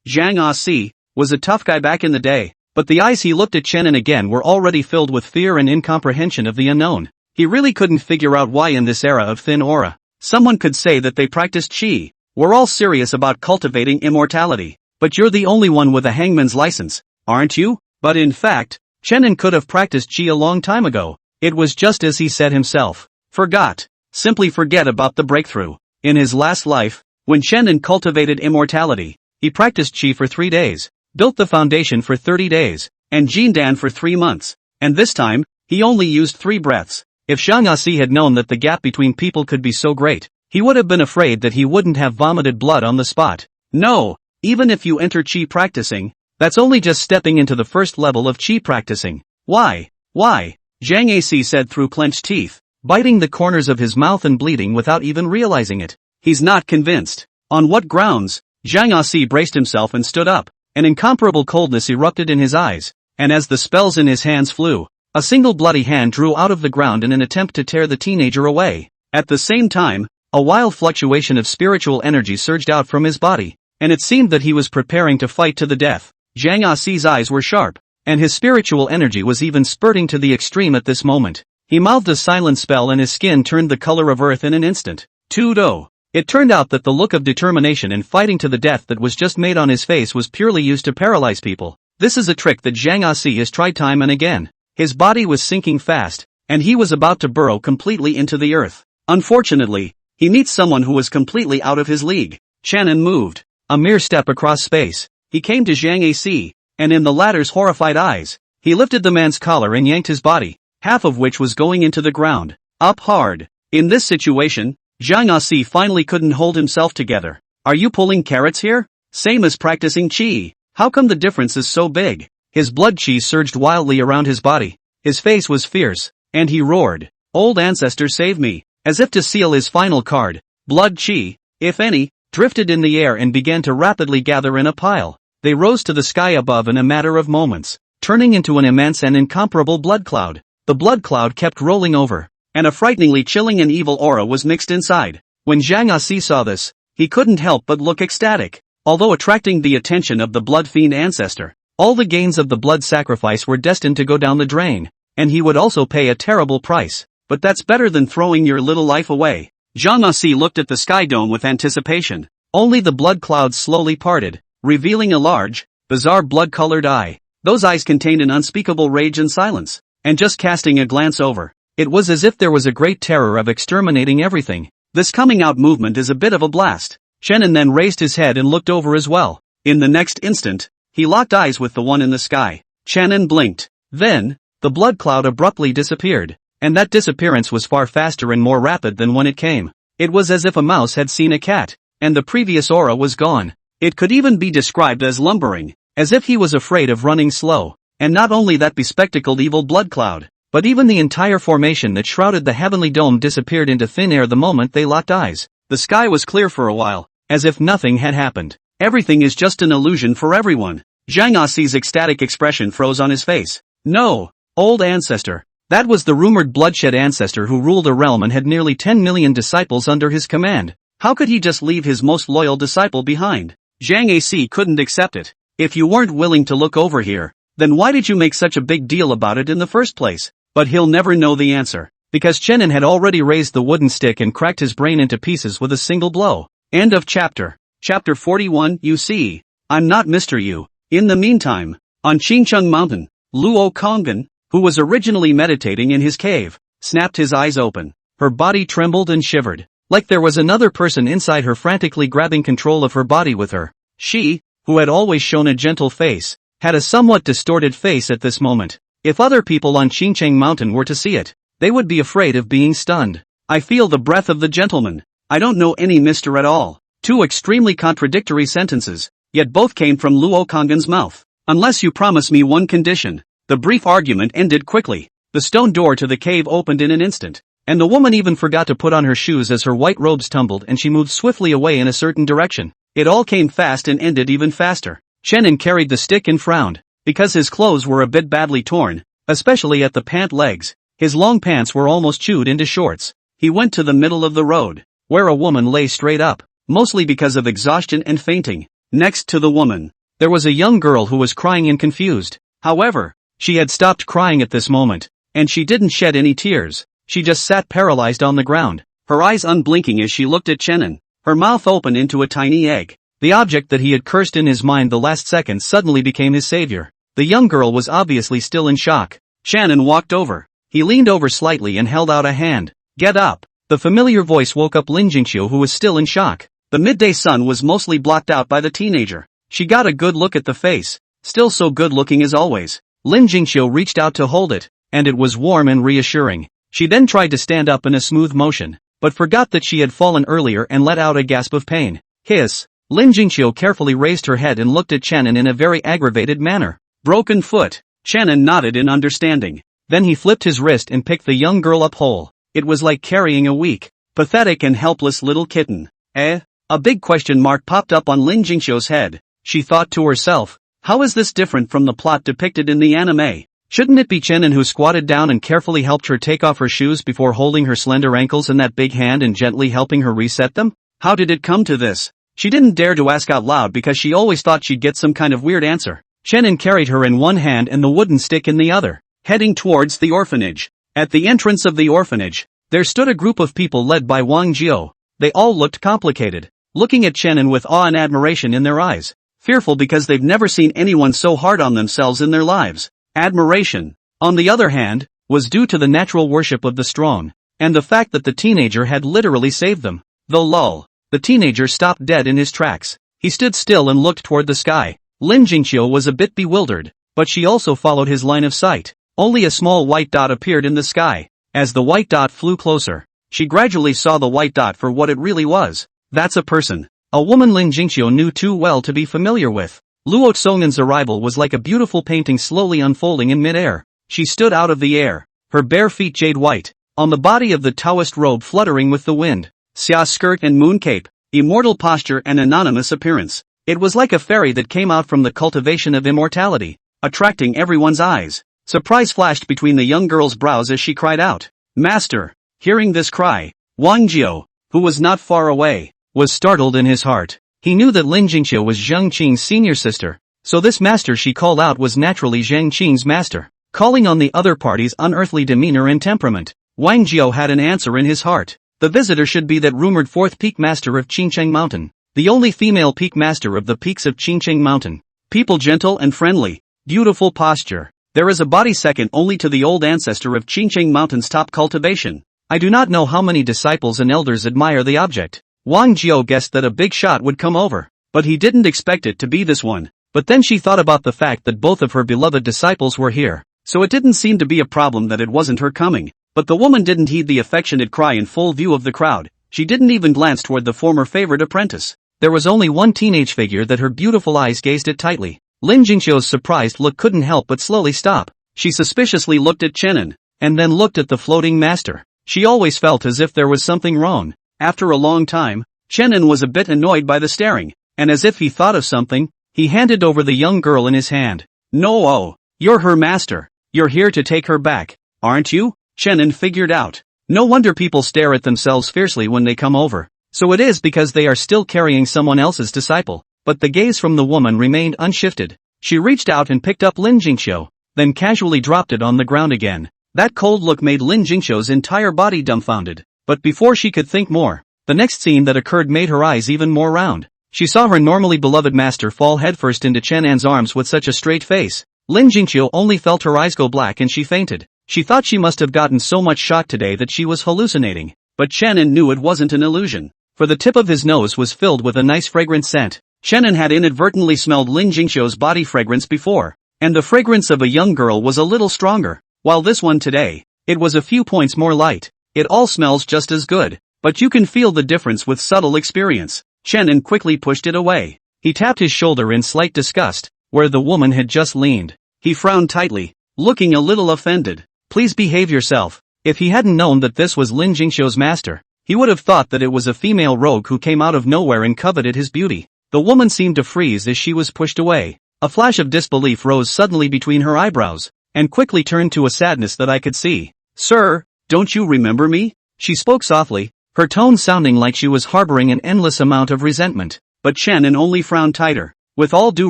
Zhang Asi, was a tough guy back in the day. But the eyes he looked at Chenin again were already filled with fear and incomprehension of the unknown. He really couldn't figure out why in this era of thin aura, someone could say that they practiced chi. We're all serious about cultivating immortality. But you're the only one with a hangman's license, aren't you? But in fact, Chenin could have practiced chi a long time ago. It was just as he said himself. Forgot. Simply forget about the breakthrough. In his last life, when Chenin cultivated immortality, he practiced chi for 3 days, built the foundation for 30 days, and Jindan for 3 months. And this time, he only used 3 breaths. If Zhang Asi had known that the gap between people could be so great, he would have been afraid that he wouldn't have vomited blood on the spot. No, even if you enter chi practicing, that's only just stepping into the first level of chi practicing. Why? Zhang Asi said through clenched teeth, biting the corners of his mouth and bleeding without even realizing it. He's not convinced. On what grounds? Zhang Asi braced himself and stood up. An incomparable coldness erupted in his eyes, and as the spells in his hands flew, a single bloody hand drew out of the ground in an attempt to tear the teenager away. At the same time, a wild fluctuation of spiritual energy surged out from his body, and it seemed that he was preparing to fight to the death. Zhang Asi's eyes were sharp, and his spiritual energy was even spurting to the extreme at this moment. He mouthed a silent spell and his skin turned the color of earth in an instant. Tudo. It turned out that the look of determination and fighting to the death that was just made on his face was purely used to paralyze people. This is a trick that Zhang Asi has tried time and again. His body was sinking fast, and he was about to burrow completely into the earth. Unfortunately, he meets someone who was completely out of his league. Chenin moved a mere step across space. He came to Zhang Asi, and in the latter's horrified eyes, he lifted the man's collar and yanked his body, half of which was going into the ground, up hard. In this situation, Zhang Asi finally couldn't hold himself together. Are you pulling carrots here? Same as practicing chi. How come the difference is so big? His blood chi surged wildly around his body. His face was fierce, and he roared, "Old ancestor, save me!" As if to seal his final card, blood chi, if any, drifted in the air and began to rapidly gather in a pile. They rose to the sky above in a matter of moments, turning into an immense and incomparable blood cloud. The blood cloud kept rolling over, and a frighteningly chilling and evil aura was mixed inside. When Zhang Asi saw this, he couldn't help but look ecstatic. Although attracting the attention of the blood fiend ancestor, all the gains of the blood sacrifice were destined to go down the drain, and he would also pay a terrible price. But that's better than throwing your little life away. Zhang Asi looked at the sky dome with anticipation. Only the blood clouds slowly parted, revealing a large, bizarre blood-colored eye. Those eyes contained an unspeakable rage and silence. And just casting a glance over, it was as if there was a great terror of exterminating everything. This coming out movement is a bit of a blast. Chenin then raised his head and looked over as well. In the next instant, he locked eyes with the one in the sky. Chenin blinked. Then, the blood cloud abruptly disappeared. And that disappearance was far faster and more rapid than when it came. It was as if a mouse had seen a cat, and the previous aura was gone. It could even be described as lumbering, as if he was afraid of running slow. And not only that bespectacled evil blood cloud, but even the entire formation that shrouded the heavenly dome disappeared into thin air the moment they locked eyes. The sky was clear for a while, as if nothing had happened. Everything is just an illusion for everyone. Zhang Asi's ecstatic expression froze on his face. No, old ancestor. That was the rumored bloodshed ancestor who ruled a realm and had nearly 10 million disciples under his command. How could he just leave his most loyal disciple behind? Zhang Asi couldn't accept it. If you weren't willing to look over here, then why did you make such a big deal about it in the first place? But he'll never know the answer, because Chenin had already raised the wooden stick and cracked his brain into pieces with a single blow. End of chapter. Chapter 41. You see, I'm not Mr. Yu. In the meantime, on Qingcheng Mountain, Luo Konggan, who was originally meditating in his cave, snapped his eyes open. Her body trembled and shivered, like there was another person inside her frantically grabbing control of her body with her. She, who had always shown a gentle face, had a somewhat distorted face at this moment. If other people on Qingcheng Mountain were to see it, they would be afraid of being stunned. I feel the breath of the gentleman. I don't know any mister at all. Two extremely contradictory sentences, yet both came from Luo Konggan's mouth. Unless you promise me one condition. The brief argument ended quickly. The stone door to the cave opened in an instant, and the woman even forgot to put on her shoes as her white robes tumbled and she moved swiftly away in a certain direction. It all came fast and ended even faster. Chenin carried the stick and frowned, because his clothes were a bit badly torn, especially at the pant legs. His long pants were almost chewed into shorts. He went to the middle of the road, where a woman lay straight up, mostly because of exhaustion and fainting. Next to the woman, there was a young girl who was crying and confused. However, she had stopped crying at this moment, and she didn't shed any tears. She just sat paralyzed on the ground. her eyes unblinking as she looked at Chenin, her mouth open into a tiny egg. The object that he had cursed in his mind the last second suddenly became his savior. The young girl was obviously still in shock. Chenin walked over. He leaned over slightly and held out a hand. "Get up." The familiar voice woke up Lin Jingqiu, who was still in shock. The midday sun was mostly blocked out by the teenager. She got a good look at the face, still so good looking as always. Lin Jingqiu reached out to hold it, and it was warm and reassuring. She then tried to stand up in a smooth motion, but forgot that she had fallen earlier and let out a gasp of pain. Hiss. Lin Jingqiu carefully raised her head and looked at Chenin in a very aggravated manner. "Broken foot." Chenin nodded in understanding. Then he flipped his wrist and picked the young girl up whole. It was like carrying a weak, pathetic and helpless little kitten. Eh? A big question mark popped up on Lin Jingqiu's head. She thought to herself, how is this different from the plot depicted in the anime? Shouldn't it be Chenin who squatted down and carefully helped her take off her shoes before holding her slender ankles in that big hand and gently helping her reset them? How did it come to this? She didn't dare to ask out loud because she always thought she'd get some kind of weird answer. Chenin carried her in one hand and the wooden stick in the other, heading towards the orphanage. At the entrance of the orphanage, there stood a group of people led by Wang Jiao. They all looked complicated, looking at Chenin with awe and admiration in their eyes, fearful because they've never seen anyone so hard on themselves in their lives. Admiration, on the other hand, was due to the natural worship of the strong, and the fact that the teenager had literally saved them. Though lol, the teenager stopped dead in his tracks. He stood still and looked toward the sky. Lin Jingqiu was a bit bewildered, but she also followed his line of sight. Only a small white dot appeared in the sky. As the white dot flew closer, she gradually saw the white dot for what it really was. That's a person. A woman Lin Jingqiu knew too well to be familiar with. Luo Tsongan's arrival was like a beautiful painting slowly unfolding in midair. She stood out of the air, her bare feet jade white, on the body of the Taoist robe fluttering with the wind. Xia skirt and moon cape, immortal posture and anonymous appearance. It was like a fairy that came out from the cultivation of immortality, attracting everyone's eyes. Surprise flashed between the young girl's brows as she cried out, "Master!" Hearing this cry, Wang Jiao, who was not far away, was startled in his heart. He knew that Lin Jingqiu was Zheng Qing's senior sister, so this master she called out was naturally Zheng Qing's master. Calling on the other party's unearthly demeanor and temperament, Wang Jiao had an answer in his heart. The visitor should be that rumored fourth peak master of Qingcheng Mountain, the only female peak master of the peaks of Qingcheng Mountain. People gentle and friendly, beautiful posture. There is a body second only to the old ancestor of Qingcheng Mountain's top cultivation. I do not know how many disciples and elders admire the object. Wang Jiao guessed that a big shot would come over, but he didn't expect it to be this one. But then she thought about the fact that both of her beloved disciples were here, so it didn't seem to be a problem that it wasn't her coming. But the woman didn't heed the affectionate cry in full view of the crowd. She didn't even glance toward the former favorite apprentice. There was only one teenage figure that her beautiful eyes gazed at tightly. Lin Jingqiu's surprised look couldn't help but slowly stop. She suspiciously looked at Chenin, and then looked at the floating master. She always felt as if there was something wrong. After a long time, Chenin was a bit annoyed by the staring, and as if he thought of something, he handed over the young girl in his hand. "No, oh, you're her master. You're here to take her back, aren't you?" Chenin figured out. No wonder people stare at themselves fiercely when they come over. So it is because they are still carrying someone else's disciple. But the gaze from the woman remained unshifted. She reached out and picked up Lin Jingqiu, then casually dropped it on the ground again. That cold look made Lin Jingqiu's entire body dumbfounded. But before she could think more, the next scene that occurred made her eyes even more round. She saw her normally beloved master fall headfirst into Chenan's arms with such a straight face. Lin Jingqiu only felt her eyes go black and she fainted. She thought she must have gotten so much shock today that she was hallucinating. But Chenin knew it wasn't an illusion, for the tip of his nose was filled with a nice fragrant scent. Chenin had inadvertently smelled Lin Jingqiu's body fragrance before, and the fragrance of a young girl was a little stronger, while this one today, it was a few points more light. It all smells just as good, but you can feel the difference with subtle experience. Chenin quickly pushed it away. He tapped his shoulder in slight disgust, where the woman had just leaned. He frowned tightly, looking a little offended. Please behave yourself. If he hadn't known that this was Lin Jingqiu's master, he would have thought that it was a female rogue who came out of nowhere and coveted his beauty. The woman seemed to freeze as she was pushed away. A flash of disbelief rose suddenly between her eyebrows, and quickly turned to a sadness that I could see. "Sir, don't you remember me?" She spoke softly, her tone sounding like she was harboring an endless amount of resentment. But Chenin only frowned tighter. "With all due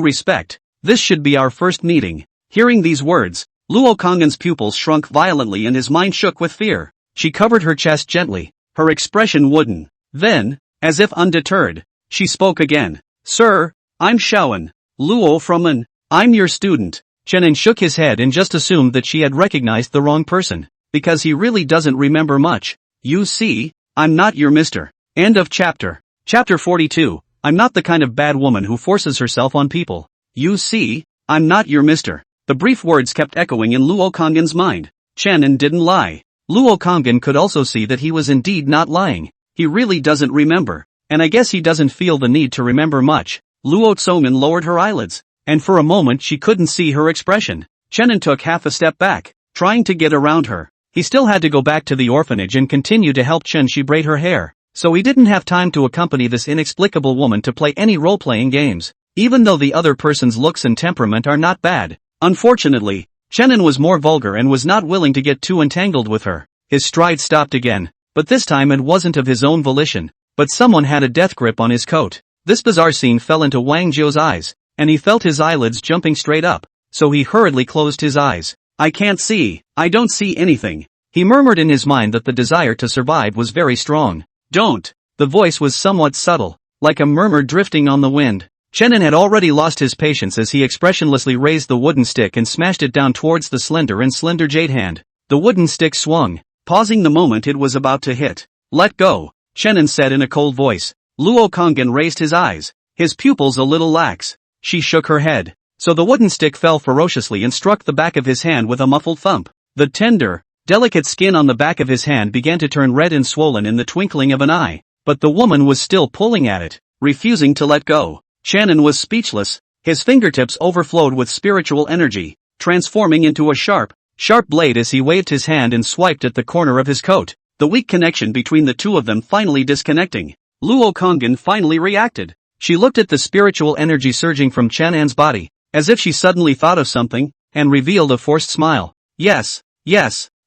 respect, this should be our first meeting." Hearing these words, Luo Kong'an's pupils shrunk violently and his mind shook with fear. She covered her chest gently, her expression wooden. Then, as if undeterred, she spoke again. Sir, I'm Shawan Luo from an. I'm your student. Chenin shook his head and just assumed that she had recognized the wrong person, because he really doesn't remember much. You see, I'm not your mister. End of chapter. Chapter 42, I'm not the kind of bad woman who forces herself on people. You see, I'm not your mister. The brief words kept echoing in Luo Konggen's mind. Chenin didn't lie. Luo Konggen could also see that he was indeed not lying. He really doesn't remember. And I guess he doesn't feel the need to remember much. Luo Tsomin lowered her eyelids, and for a moment she couldn't see her expression. Chenin took half a step back, trying to get around her. He still had to go back to the orphanage and continue to help Chen-Shi braid her hair, so he didn't have time to accompany this inexplicable woman to play any role-playing games, even though the other person's looks and temperament are not bad. Unfortunately, Chenin was more vulgar and was not willing to get too entangled with her. His stride stopped again, but this time it wasn't of his own volition, but someone had a death grip on his coat. This bizarre scene fell into Wang Jiu's eyes, and he felt his eyelids jumping straight up, so he hurriedly closed his eyes. I can't see, I don't see anything. He murmured in his mind that the desire to survive was very strong. Don't. The voice was somewhat subtle, like a murmur drifting on the wind. Chenin had already lost his patience as he expressionlessly raised the wooden stick and smashed it down towards the slender jade hand. The wooden stick swung, pausing the moment it was about to hit. Let go, Chenin said in a cold voice. Luo Konggen raised his eyes, his pupils a little lax. She shook her head. So the wooden stick fell ferociously and struck the back of his hand with a muffled thump. The tender, delicate skin on the back of his hand began to turn red and swollen in the twinkling of an eye, but the woman was still pulling at it, refusing to let go. Chenin was speechless, his fingertips overflowed with spiritual energy, transforming into a sharp blade as he waved his hand and swiped at the corner of his coat, the weak connection between the two of them finally disconnecting. Luo Konggen finally reacted. She looked at the spiritual energy surging from Chenin's body, as if she suddenly thought of something, and revealed a forced smile. Yes,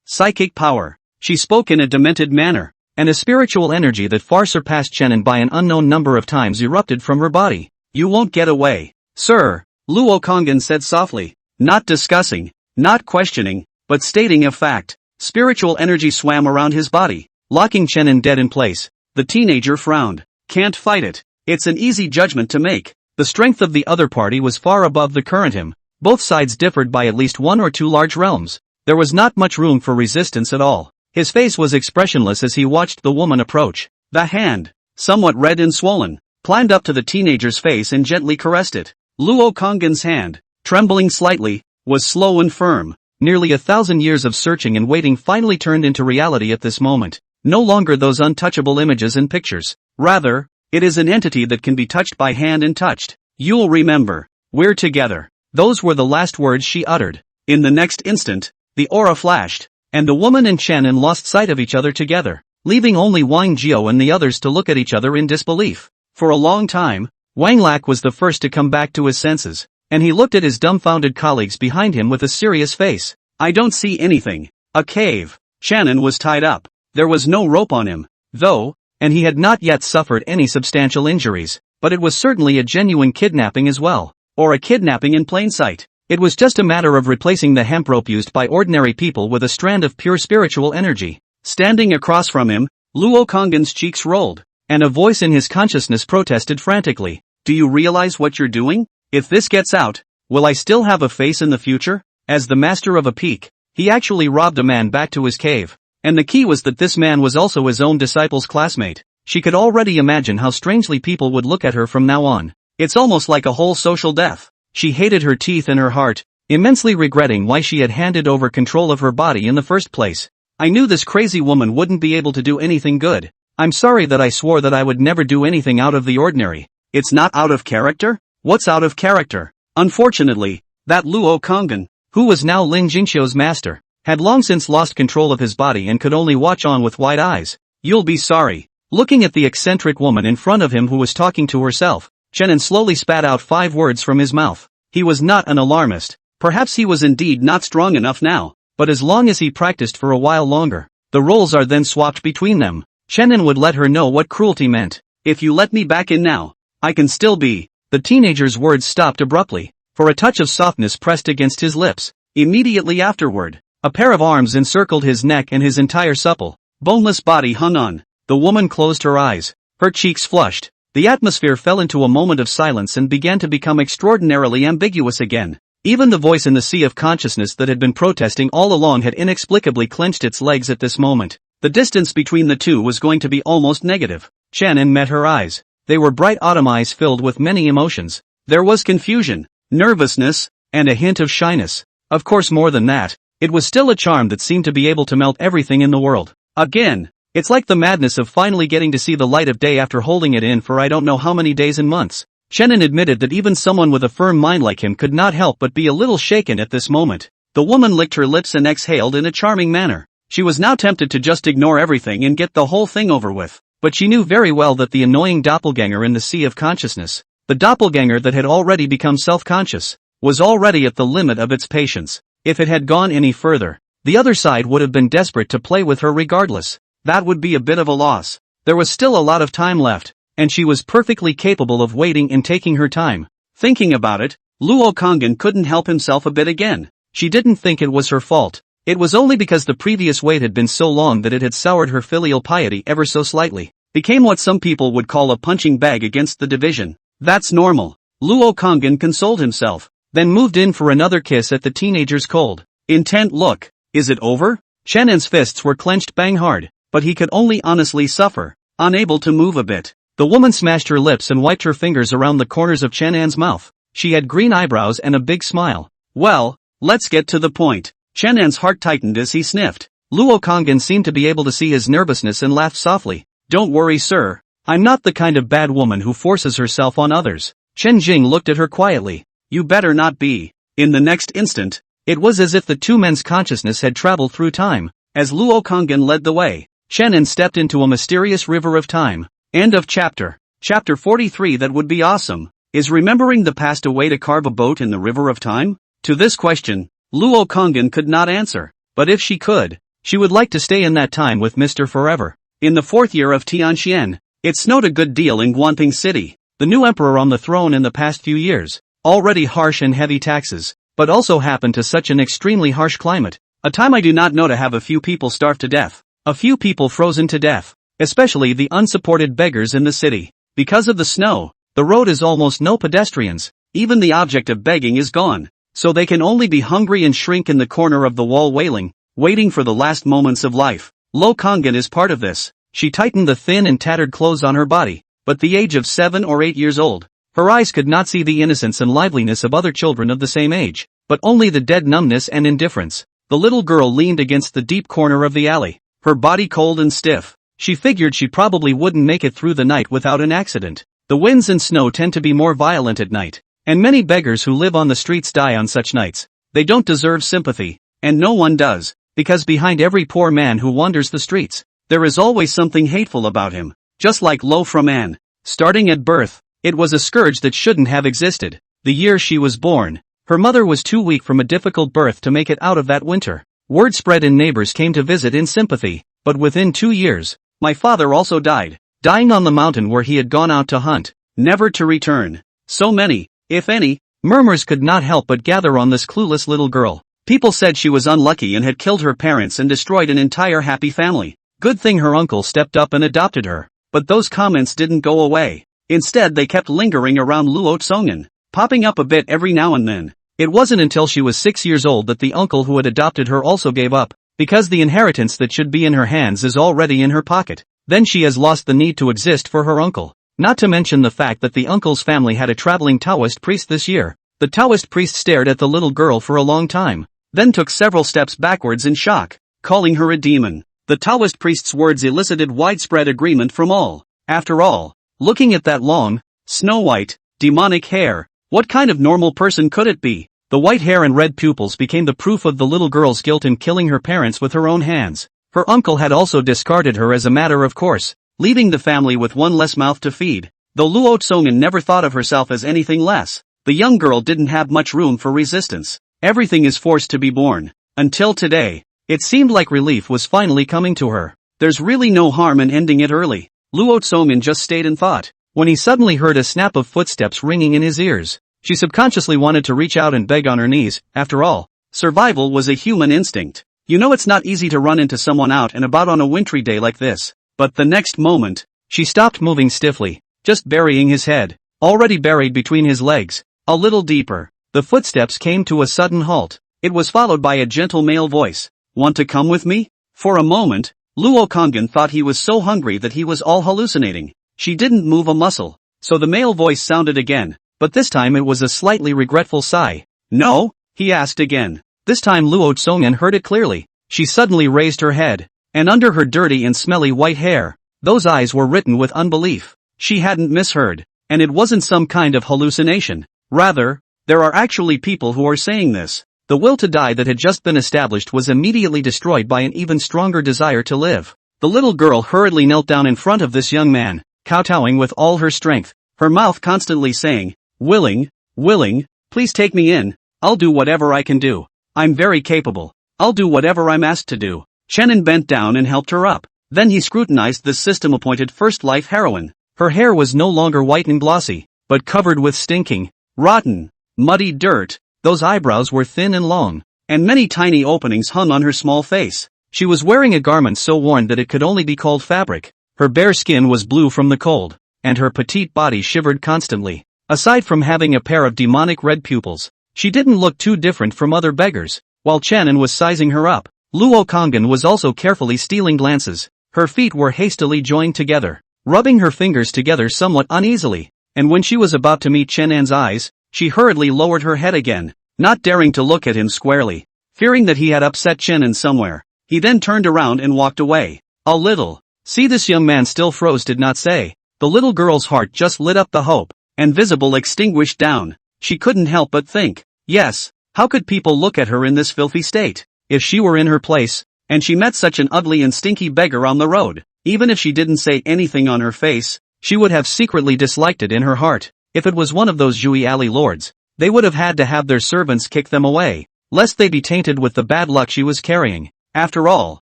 psychic power. She spoke in a demented manner, and a spiritual energy that far surpassed Chenin by an unknown number of times erupted from her body. You won't get away, sir, Luo Konggen said softly, not discussing, not questioning, but stating a fact. Spiritual energy swam around his body, locking Chenin dead in place. The teenager frowned. Can't fight it. It's an easy judgment to make. The strength of the other party was far above the current him. Both sides differed by at least 1 or 2 large realms. There was not much room for resistance at all. His face was expressionless as he watched the woman approach. The hand, somewhat red and swollen, climbed up to the teenager's face and gently caressed it. Luo Konggen's hand, trembling slightly, was slow and firm. Nearly 1,000 years of searching and waiting finally turned into reality at this moment. No longer those untouchable images and pictures. Rather, it is an entity that can be touched by hand and touched. You'll remember. We're together. Those were the last words she uttered. In the next instant, the aura flashed, and the woman and Chenin lost sight of each other together, leaving only Wang Jiu and the others to look at each other in disbelief. For a long time, Wang Lak was the first to come back to his senses, and he looked at his dumbfounded colleagues behind him with a serious face. I don't see anything. A cave. Chenin was tied up. There was no rope on him, though, and he had not yet suffered any substantial injuries, but it was certainly a genuine kidnapping as well, or a kidnapping in plain sight. It was just a matter of replacing the hemp rope used by ordinary people with a strand of pure spiritual energy. Standing across from him, Luo Konggen's cheeks rolled, and a voice in his consciousness protested frantically. Do you realize what you're doing? If this gets out, will I still have a face in the future? As the master of a peak, he actually robbed a man back to his cave. And the key was that this man was also his own disciple's classmate. She could already imagine how strangely people would look at her from now on. It's almost like a whole social death. She hated her teeth and her heart, immensely regretting why she had handed over control of her body in the first place. I knew this crazy woman wouldn't be able to do anything good. I'm sorry that I swore that I would never do anything out of the ordinary. It's not out of character? What's out of character? Unfortunately, that Luo Konggen, who was now Lin Jingxiu's master, had long since lost control of his body and could only watch on with wide eyes. You'll be sorry. Looking at the eccentric woman in front of him who was talking to herself, Chenin slowly spat out 5 words from his mouth. He was not an alarmist. Perhaps he was indeed not strong enough now, but as long as he practiced for a while longer, the roles are then swapped between them. Chenin would let her know what cruelty meant. If you let me back in now, I can still be. The teenager's words stopped abruptly, for a touch of softness pressed against his lips. Immediately afterward, a pair of arms encircled his neck and his entire supple, boneless body hung on. The woman closed her eyes. Her cheeks flushed. The atmosphere fell into a moment of silence and began to become extraordinarily ambiguous again. Even the voice in the sea of consciousness that had been protesting all along had inexplicably clenched its legs at this moment. The distance between the two was going to be almost negative. Shannon met her eyes. They were bright autumn eyes filled with many emotions. There was confusion, nervousness, and a hint of shyness. Of course, more than that, it was still a charm that seemed to be able to melt everything in the world. Again, it's like the madness of finally getting to see the light of day after holding it in for I don't know how many days and months. Shannon admitted that even someone with a firm mind like him could not help but be a little shaken at this moment. The woman licked her lips and exhaled in a charming manner. She was now tempted to just ignore everything and get the whole thing over with. But she knew very well that the annoying doppelganger in the sea of consciousness, the doppelganger that had already become self-conscious, was already at the limit of its patience. If it had gone any further, the other side would have been desperate to play with her regardless. That would be a bit of a loss. There was still a lot of time left, and she was perfectly capable of waiting and taking her time. Thinking about it, Luo Kangin couldn't help himself a bit again. She didn't think it was her fault. It was only because the previous wait had been so long that it had soured her filial piety ever so slightly. Became what some people would call a punching bag against the division. That's normal. Luo Kangin consoled himself, then moved in for another kiss at the teenager's cold, intent look. Is it over? Shannon's fists were clenched bang hard, but he could only honestly suffer, unable to move a bit. The woman smashed her lips and wiped her fingers around the corners of Shannon's mouth. She had green eyebrows and a big smile. Well, let's get to the point. Shannon's heart tightened as he sniffed. Luo Kangin seemed to be able to see his nervousness and laughed softly. Don't worry, sir. I'm not the kind of bad woman who forces herself on others. Chen Jing looked at her quietly. You better not be. In the next instant, it was as if the two men's consciousness had traveled through time. As Luo Kangin led the way, Shannon stepped into a mysterious river of time. End of chapter. Chapter 43. That would be awesome. Is remembering the past a way to carve a boat in the river of time? To this question, Luo Kangin could not answer. But if she could, she would like to stay in that time with Mr. Forever. In the 4th year of Tianxian, it snowed a good deal in Guanping City. The new emperor on the throne in the past few years, already harsh and heavy taxes, but also happened to such an extremely harsh climate. A time I do not know to have a few people starve to death. A few people frozen to death. Especially the unsupported beggars in the city. Because of the snow, the road is almost no pedestrians. Even the object of begging is gone. So they can only be hungry and shrink in the corner of the wall waiting for the last moments of life. Luo Kangin is part of this. She tightened the thin and tattered clothes on her body, but the age of 7 or 8 years old. Her eyes could not see the innocence and liveliness of other children of the same age, but only the dead numbness and indifference. The little girl leaned against the deep corner of the alley, her body cold and stiff. She figured she probably wouldn't make it through the night without an accident. The winds and snow tend to be more violent at night, and many beggars who live on the streets die on such nights. They don't deserve sympathy, and no one does, because behind every poor man who wanders the streets, there is always something hateful about him. Just like Lo from An. Starting at birth, it was a scourge that shouldn't have existed. The year she was born, her mother was too weak from a difficult birth to make it out of that winter. Word spread and neighbors came to visit in sympathy, but within 2 years, my father also died, dying on the mountain where he had gone out to hunt, never to return. So many, if any, murmurs could not help but gather on this clueless little girl. People said she was unlucky and had killed her parents and destroyed an entire happy family. Good thing her uncle stepped up and adopted her. But those comments didn't go away. Instead they kept lingering around Luo Tsongan, popping up a bit every now and then. It wasn't until she was 6 years old that the uncle who had adopted her also gave up, because the inheritance that should be in her hands is already in her pocket. Then she has lost the need to exist for her uncle. Not to mention the fact that the uncle's family had a traveling Taoist priest this year. The Taoist priest stared at the little girl for a long time, then took several steps backwards in shock, calling her a demon. The Taoist priest's words elicited widespread agreement from all. After all, looking at that long, snow-white, demonic hair, what kind of normal person could it be? The white hair and red pupils became the proof of the little girl's guilt in killing her parents with her own hands. Her uncle had also discarded her as a matter of course, leaving the family with one less mouth to feed. Though Luo Tsongan never thought of herself as anything less, the young girl didn't have much room for resistance. Everything is forced to be born. Until today, it seemed like relief was finally coming to her. There's really no harm in ending it early. Luo Tsongan just stayed in thought, when he suddenly heard a snap of footsteps ringing in his ears. She subconsciously wanted to reach out and beg on her knees. After all, survival was a human instinct. You know it's not easy to run into someone out and about on a wintry day like this. but the next moment, she stopped moving stiffly, just burying his head, already buried between his legs, a little deeper. The footsteps came to a sudden halt. It was followed by a gentle male voice. "Want to come with me?" For a moment, Luo Kangin thought he was so hungry that he was all hallucinating. She didn't move a muscle, so the male voice sounded again, but this time it was a slightly regretful sigh. "No?" he asked again. This time Luo Tsongan heard it clearly. She suddenly raised her head, and under her dirty and smelly white hair, those eyes were written with unbelief. She hadn't misheard, and it wasn't some kind of hallucination. Rather, there are actually people who are saying this. The will to die that had just been established was immediately destroyed by an even stronger desire to live. The little girl hurriedly knelt down in front of this young man, kowtowing with all her strength, her mouth constantly saying, "Willing, willing, please take me in, I'll do whatever I can do. I'm very capable. I'll do whatever I'm asked to do." Chenin bent down and helped her up. Then he scrutinized the system-appointed first-life heroine. Her hair was no longer white and glossy, but covered with stinking, rotten, muddy dirt. Those eyebrows were thin and long, and many tiny openings hung on her small face. She was wearing a garment so worn that it could only be called fabric. Her bare skin was blue from the cold, and her petite body shivered constantly. Aside from having a pair of demonic red pupils, she didn't look too different from other beggars. While Chenin was sizing her up, Luo Kangin was also carefully stealing glances. Her feet were hastily joined together, rubbing her fingers together somewhat uneasily, and when she was about to meet Chenan's eyes, she hurriedly lowered her head again, not daring to look at him squarely, fearing that he had upset Chenin somewhere. He then turned around and walked away. A little. "See, this young man still froze," did not say. The little girl's heart just lit up the hope, and visible extinguished down. She couldn't help but think, yes, how could people look at her in this filthy state? If she were in her place, and she met such an ugly and stinky beggar on the road, even if she didn't say anything on her face, she would have secretly disliked it in her heart. If it was one of those Jui Alley lords, they would have had to have their servants kick them away, lest they be tainted with the bad luck she was carrying. After all,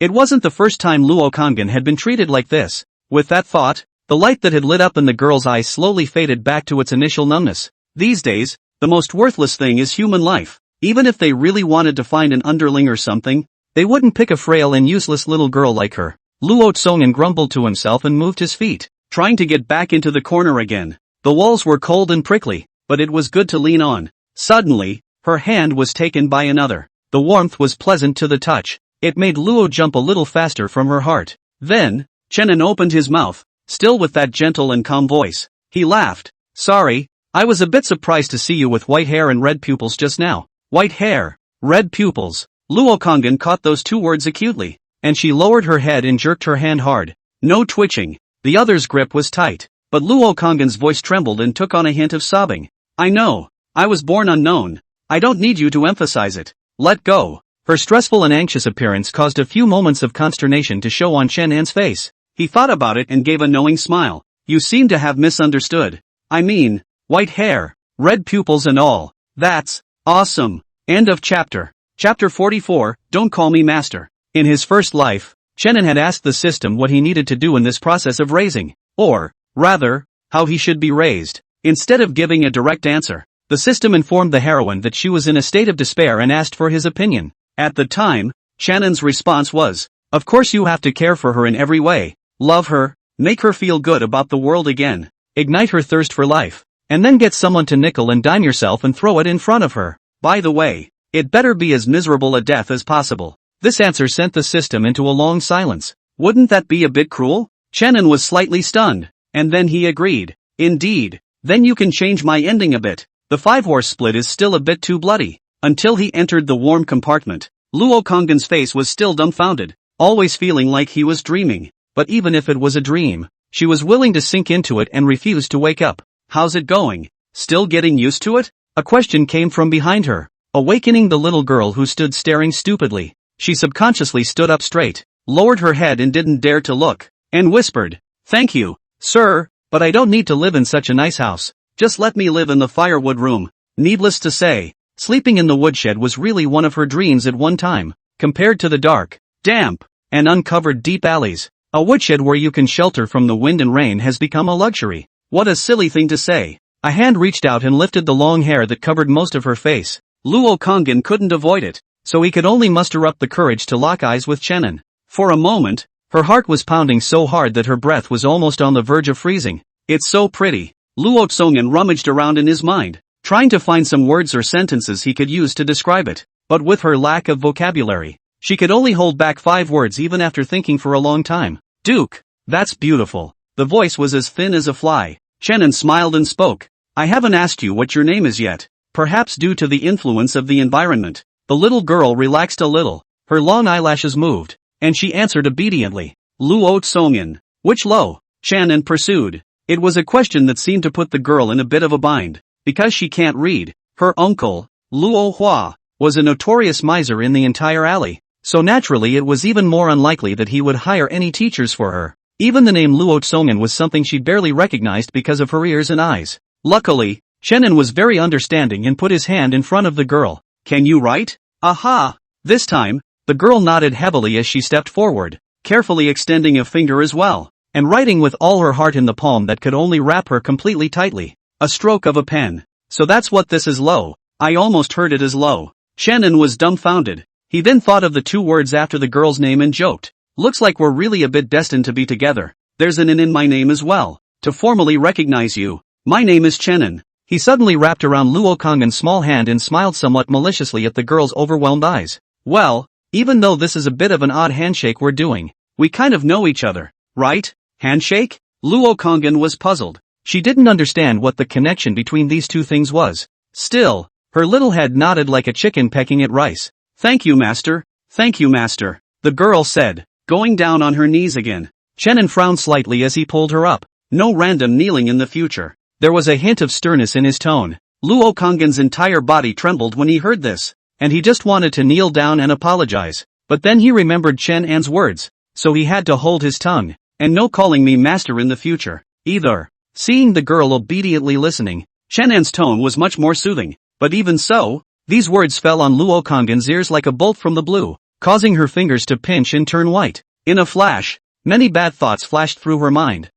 it wasn't the first time Luo Kangin had been treated like this. With that thought, the light that had lit up in the girl's eyes slowly faded back to its initial numbness. These days, the most worthless thing is human life. Even if they really wanted to find an underling or something, they wouldn't pick a frail and useless little girl like her. Luo Tsongan grumbled to himself and moved his feet, trying to get back into the corner again. The walls were cold and prickly, but it was good to lean on. Suddenly, her hand was taken by another. The warmth was pleasant to the touch. It made Luo jump a little faster from her heart. Then, Chenin opened his mouth, still with that gentle and calm voice. He laughed. "Sorry, I was a bit surprised to see you with white hair and red pupils just now." White hair, red pupils. Luo Kangin caught those two words acutely, and she lowered her head and jerked her hand hard. No twitching. The other's grip was tight, but Luo Kangin's voice trembled and took on a hint of sobbing. "I know. I was born unknown. I don't need you to emphasize it. Let go." Her stressful and anxious appearance caused a few moments of consternation to show on Chenan's face. He thought about it and gave a knowing smile. "You seem to have misunderstood. I mean, white hair, red pupils and all. That's awesome." End of chapter. Chapter 44, Don't Call Me Master. In his first life, Chenin had asked the system what he needed to do in this process of raising, or, rather, how he should be raised. Instead of giving a direct answer, the system informed the heroine that she was in a state of despair and asked for his opinion. At the time, Chenin's response was, "Of course you have to care for her in every way, love her, make her feel good about the world again, ignite her thirst for life, and then get someone to nickel and dime yourself and throw it in front of her. By the way, it better be as miserable a death as possible." This answer sent the system into a long silence. Wouldn't that be a bit cruel? Chenin was slightly stunned, and then he agreed. "Indeed, then you can change my ending a bit. The five-horse split is still a bit too bloody." Until he entered the warm compartment, Luo Kanggin's face was still dumbfounded, always feeling like he was dreaming. But even if it was a dream, she was willing to sink into it and refused to wake up. "How's it going? Still getting used to it?" A question came from behind her, awakening the little girl who stood staring stupidly. She subconsciously stood up straight, lowered her head and didn't dare to look, and whispered, "Thank you, sir, but I don't need to live in such a nice house. Just let me live in the firewood room." Needless to say, sleeping in the woodshed was really one of her dreams at one time. Compared to the dark, damp, and uncovered deep alleys, a woodshed where you can shelter from the wind and rain has become a luxury. What a silly thing to say. A hand reached out and lifted the long hair that covered most of her face. Luo Kanggin couldn't avoid it, so he could only muster up the courage to lock eyes with Chenin. For a moment, Her heart was pounding so hard that her breath was almost on the verge of freezing. It's so pretty. Luo Tsongan rummaged around in his mind, trying to find some words or sentences he could use to describe it. But with her lack of vocabulary, she could only hold back 5 words even after thinking for a long time. Duke, that's beautiful. The voice was as thin as a fly. Shannon smiled and spoke. I haven't asked you what your name is yet. Perhaps due to the influence of the environment. The little girl relaxed a little. Her long eyelashes moved, and she answered obediently. Luo Tsongan. Which Lo? Shannon pursued. It was a question that seemed to put the girl in a bit of a bind. Because she can't read, her uncle, Luo Hua, was a notorious miser in the entire alley. So naturally it was even more unlikely that he would hire any teachers for her. Even the name Luo Tsongan was something she barely recognized because of her ears and eyes. Luckily, Shannon was very understanding and put his hand in front of the girl. Can you write? Aha! This time, the girl nodded heavily as she stepped forward, carefully extending a finger as well, and writing with all her heart in the palm that could only wrap her completely tightly. A stroke of a pen. So that's what this is, Lo. I almost heard it as Lo. Shannon was dumbfounded. He then thought of the 2 words after the girl's name and joked. Looks like we're really a bit destined to be together. There's an N in my name as well. To formally recognize you. My name is Chenin. He suddenly wrapped around Luo Konggan's small hand and smiled somewhat maliciously at the girl's overwhelmed eyes. Well, even though this is a bit of an odd handshake we're doing, we kind of know each other, right? Handshake? Luo Konggan was puzzled. She didn't understand what the connection between these 2 things was. Still, her little head nodded like a chicken pecking at rice. Thank you, master. Thank you, master. The girl said, going down on her knees again. Chenin frowned slightly as he pulled her up. No random kneeling in the future. There was a hint of sternness in his tone. Luo Konggan's entire body trembled when he heard this, and he just wanted to kneel down and apologize. But then he remembered Chen An's words, so he had to hold his tongue. And no calling me master in the future, either. Seeing the girl obediently listening, Chen An's tone was much more soothing. But even so, these words fell on Luo Konggan's ears like a bolt from the blue, causing her fingers to pinch and turn white. In a flash, many bad thoughts flashed through her mind.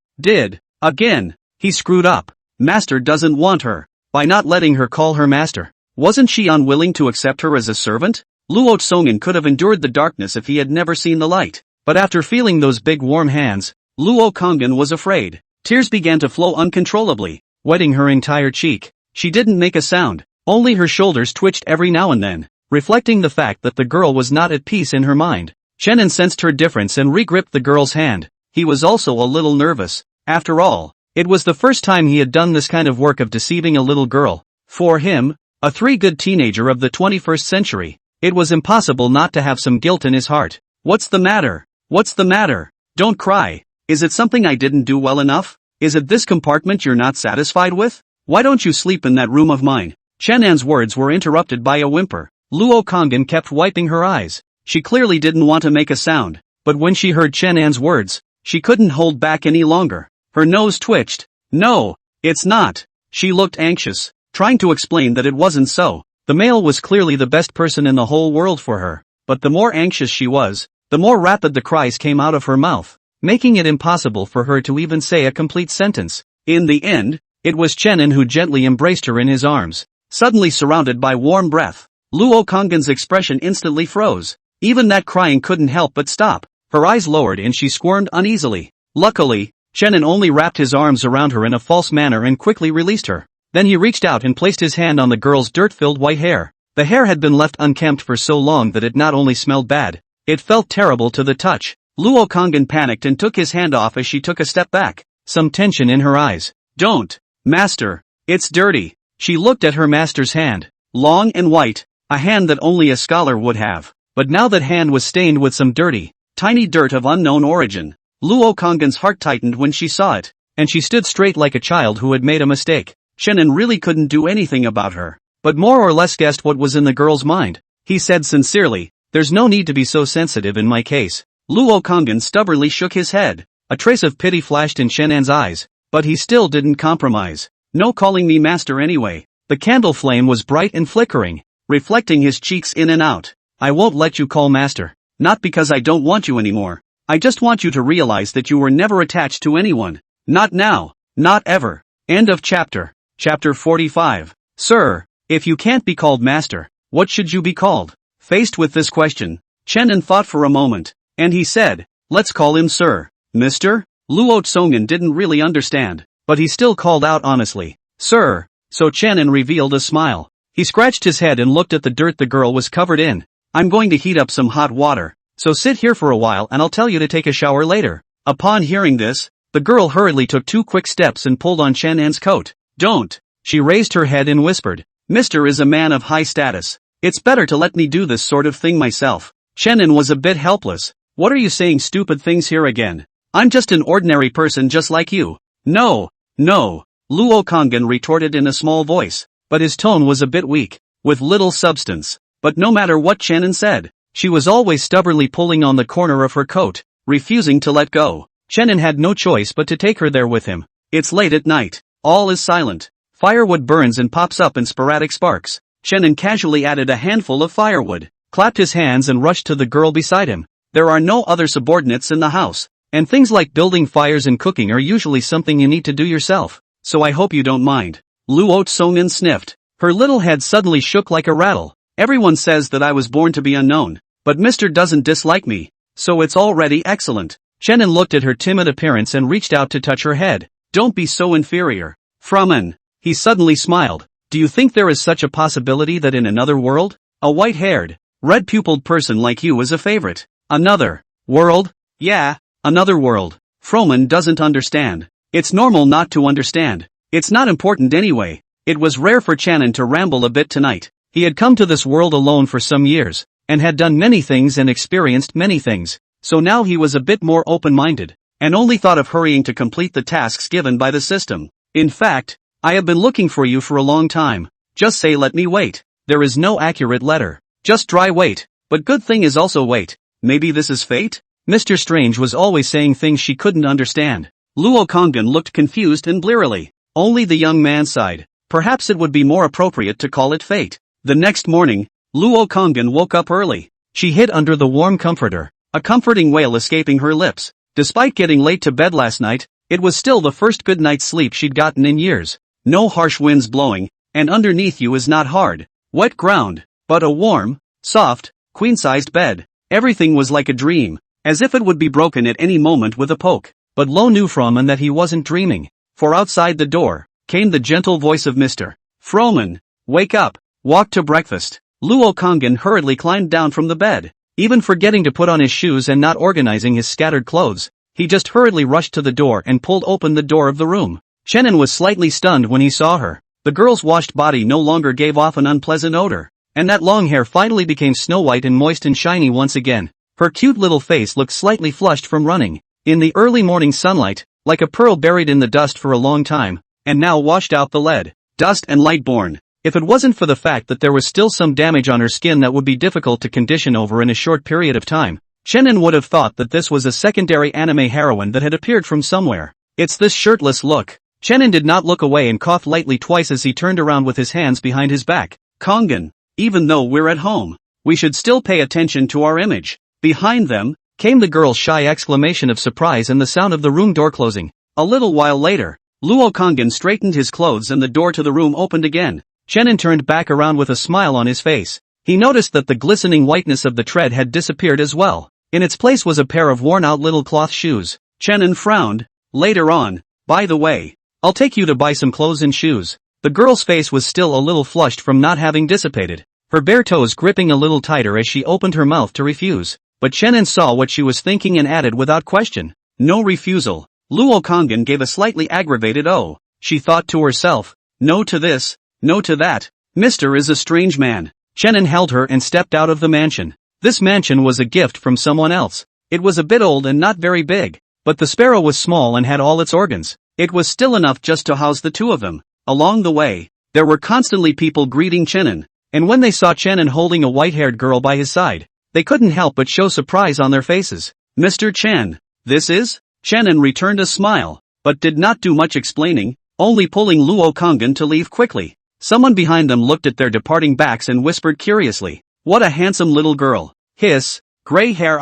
Again, he screwed up. Master doesn't want her. By not letting her call her master. Wasn't she unwilling to accept her as a servant? Luo Tsongan could have endured the darkness if he had never seen the light. But after feeling those big warm hands, Luo Konggan was afraid. Tears began to flow uncontrollably, wetting her entire cheek. She didn't make a sound. Only her shoulders twitched every now and then, reflecting the fact that the girl was not at peace in her mind. Chenin sensed her difference and re-gripped the girl's hand. He was also a little nervous. After all, it was the first time he had done this kind of work of deceiving a little girl. For him, a 3-good teenager of the 21st century, it was impossible not to have some guilt in his heart. What's the matter? What's the matter? Don't cry. Is it something I didn't do well enough? Is it this compartment you're not satisfied with? Why don't you sleep in that room of mine? Chen An's words were interrupted by a whimper. Luo Konggan kept wiping her eyes. She clearly didn't want to make a sound, but when she heard Chen An's words, she couldn't hold back any longer. Her nose twitched. No, it's not. She looked anxious, trying to explain that it wasn't so. The male was clearly the best person in the whole world for her, but the more anxious she was, the more rapid the cries came out of her mouth, making it impossible for her to even say a complete sentence. In the end, it was Chenin who gently embraced her in his arms, suddenly surrounded by warm breath. Luo Konggan's expression instantly froze. Even that crying couldn't help but stop. Her eyes lowered and she squirmed uneasily. Luckily, Chenin only wrapped his arms around her in a false manner and quickly released her. Then he reached out and placed his hand on the girl's dirt-filled white hair. The hair had been left unkempt for so long that it not only smelled bad, it felt terrible to the touch. Luo Konggan panicked and took his hand off as she took a step back, some tension in her eyes. Don't, master, it's dirty. She looked at her master's hand, long and white, a hand that only a scholar would have. But now that hand was stained with some dirty, tiny dirt of unknown origin. Luo Konggan's heart tightened when she saw it, and she stood straight like a child who had made a mistake. Chenin really couldn't do anything about her, but more or less guessed what was in the girl's mind. He said sincerely, "There's no need to be so sensitive in my case." Luo Konggan stubbornly shook his head. A trace of pity flashed in Chenan's eyes, but he still didn't compromise. "No calling me master anyway." The candle flame was bright and flickering, reflecting his cheeks in and out. "I won't let you call master. Not because I don't want you anymore. I just want you to realize that you were never attached to anyone. Not now. Not ever." End of chapter. Chapter 45. Sir, if you can't be called master, what should you be called? Faced with this question, Chenin thought for a moment, and he said, Let's call him Sir. Mr.? Luo Tsongan didn't really understand, but he still called out honestly, Sir. So Chenin revealed a smile. He scratched his head and looked at the dirt the girl was covered in. I'm going to heat up some hot water, so sit here for a while and I'll tell you to take a shower later. Upon hearing this, the girl hurriedly took 2 quick steps and pulled on Chenin's coat. Don't. She raised her head and whispered, Mr. is a man of high status. It's better to let me do this sort of thing myself. Chenin was a bit helpless. What are you saying stupid things here again? I'm just an ordinary person just like you. No. Luo Kongan retorted in a small voice, but his tone was a bit weak, with little substance. But no matter what Chenin said, she was always stubbornly pulling on the corner of her coat, refusing to let go. Chenin had no choice but to take her there with him. It's late at night. All is silent. Firewood burns and pops up in sporadic sparks. Chenin casually added a handful of firewood, clapped his hands and rushed to the girl beside him. There are no other subordinates in the house, and things like building fires and cooking are usually something you need to do yourself, so I hope you don't mind. Luo Tsongan sniffed. Her little head suddenly shook like a rattle. Everyone says that I was born to be unknown, but Mr. doesn't dislike me, so it's already excellent. Chenin looked at her timid appearance and reached out to touch her head. Don't be so inferior. Framan. He suddenly smiled. Do you think there is such a possibility that in another world, a white-haired, red-pupiled person like you is a favorite? Another world? Yeah, another world. Froman doesn't understand. It's normal not to understand. It's not important anyway. It was rare for Chenin to ramble a bit tonight. He had come to this world alone for some years, and had done many things and experienced many things, so now he was a bit more open-minded, and only thought of hurrying to complete the tasks given by the system. In fact, I have been looking for you for a long time. Just say let me wait. There is no accurate letter. Just dry wait. But good thing is also wait. Maybe this is fate? Mr. Strange was always saying things she couldn't understand. Luo Kongan looked confused and blearily. Only the young man sighed. Perhaps it would be more appropriate to call it fate. The next morning, Luo Kongan woke up early. She hid under the warm comforter, a comforting wail escaping her lips. Despite getting late to bed last night, it was still the first good night's sleep she'd gotten in years. No harsh winds blowing, and underneath you is not hard, wet ground, but a warm, soft, queen-sized bed. Everything was like a dream, as if it would be broken at any moment with a poke. But Lo knew Froman that he wasn't dreaming, for outside the door came the gentle voice of Mr. Froman. Wake up, walk to breakfast. Luo Kongan hurriedly climbed down from the bed, even forgetting to put on his shoes and not organizing his scattered clothes. He just hurriedly rushed to the door and pulled open the door of the room. Chenin was slightly stunned when he saw her. The girl's washed body no longer gave off an unpleasant odor, and that long hair finally became snow-white and moist and shiny once again. Her cute little face looked slightly flushed from running. In the early morning sunlight, like a pearl buried in the dust for a long time, and now washed out the lead, dust and light born. If it wasn't for the fact that there was still some damage on her skin that would be difficult to condition over in a short period of time, Chenin would have thought that this was a secondary anime heroine that had appeared from somewhere. It's this shirtless look. Chenin did not look away and coughed lightly twice as he turned around with his hands behind his back. Kongan, even though we're at home, we should still pay attention to our image. Behind them came the girl's shy exclamation of surprise and the sound of the room door closing. A little while later, Luo Kongan straightened his clothes and the door to the room opened again. Chenin turned back around with a smile on his face. He noticed that the glistening whiteness of the tread had disappeared as well. In its place was a pair of worn-out little cloth shoes. Chenin frowned. Later on, by the way, I'll take you to buy some clothes and shoes. The girl's face was still a little flushed from not having dissipated, her bare toes gripping a little tighter as she opened her mouth to refuse. But Chenin saw what she was thinking and added without question. No refusal. Luo Kongan gave a slightly aggravated "oh." She thought to herself, no to this, no to that. Mr. is a strange man. Chenin held her and stepped out of the mansion. This mansion was a gift from someone else. It was a bit old and not very big, but the sparrow was small and had all its organs. It was still enough just to house the two of them. Along the way, there were constantly people greeting Chenin, and when they saw Chenin holding a white-haired girl by his side, they couldn't help but show surprise on their faces. Mr. Chen, this is? Chenin returned a smile, but did not do much explaining, only pulling Luo Kongan to leave quickly. Someone behind them looked at their departing backs and whispered curiously, "What a handsome little girl." Hiss, gray hair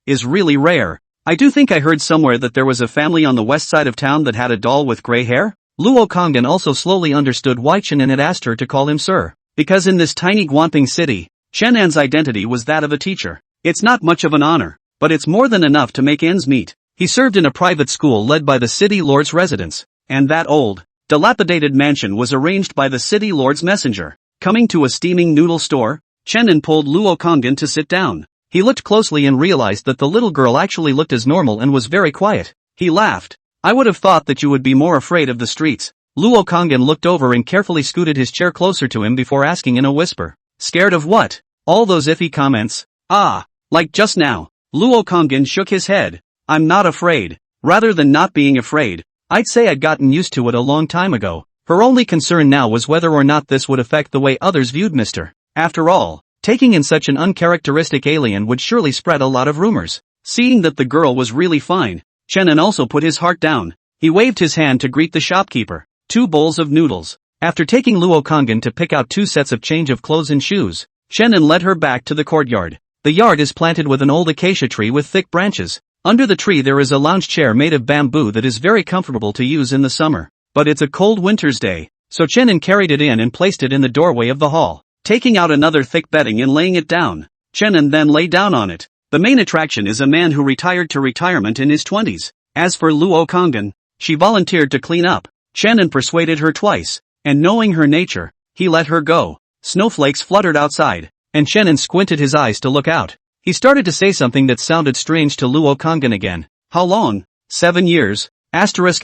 is really rare. I do think I heard somewhere that there was a family on the west side of town that had a doll with gray hair. Luo Kongan also slowly understood why Chenin had asked her to call him sir. Because in this tiny Guanping city, Chenan's identity was that of a teacher. It's not much of an honor, but it's more than enough to make ends meet. He served in a private school led by the city lord's residence, and that old, dilapidated mansion was arranged by the city lord's messenger. Coming to a steaming noodle store, Chenin pulled Luo Kongin to sit down. He looked closely and realized that the little girl actually looked as normal and was very quiet. He laughed. I would have thought that you would be more afraid of the streets. Luo Kongin looked over and carefully scooted his chair closer to him before asking in a whisper. Scared of what? All those iffy comments? Ah, like just now. Luo Kongin shook his head. I'm not afraid. Rather than not being afraid, I'd say I'd gotten used to it a long time ago. Her only concern now was whether or not this would affect the way others viewed Mr. After all, taking in such an uncharacteristic alien would surely spread a lot of rumors. Seeing that the girl was really fine, Chenin also put his heart down. He waved his hand to greet the shopkeeper. 2 bowls of noodles. After taking Luo Kongin to pick out 2 sets of change of clothes and shoes, Chenin led her back to the courtyard. The yard is planted with an old acacia tree with thick branches. Under the tree there is a lounge chair made of bamboo that is very comfortable to use in the summer. But it's a cold winter's day, so Chenin carried it in and placed it in the doorway of the hall. Taking out another thick bedding and laying it down, Chenin then lay down on it. The main attraction is a man who retired to retirement in his 20s. As for Luo Kongin, she volunteered to clean up. Chenin persuaded her twice, and knowing her nature, he let her go. Snowflakes fluttered outside, and Chenin squinted his eyes to look out. He started to say something that sounded strange to Luo Kongin again. How long? 7 years. Asterisk.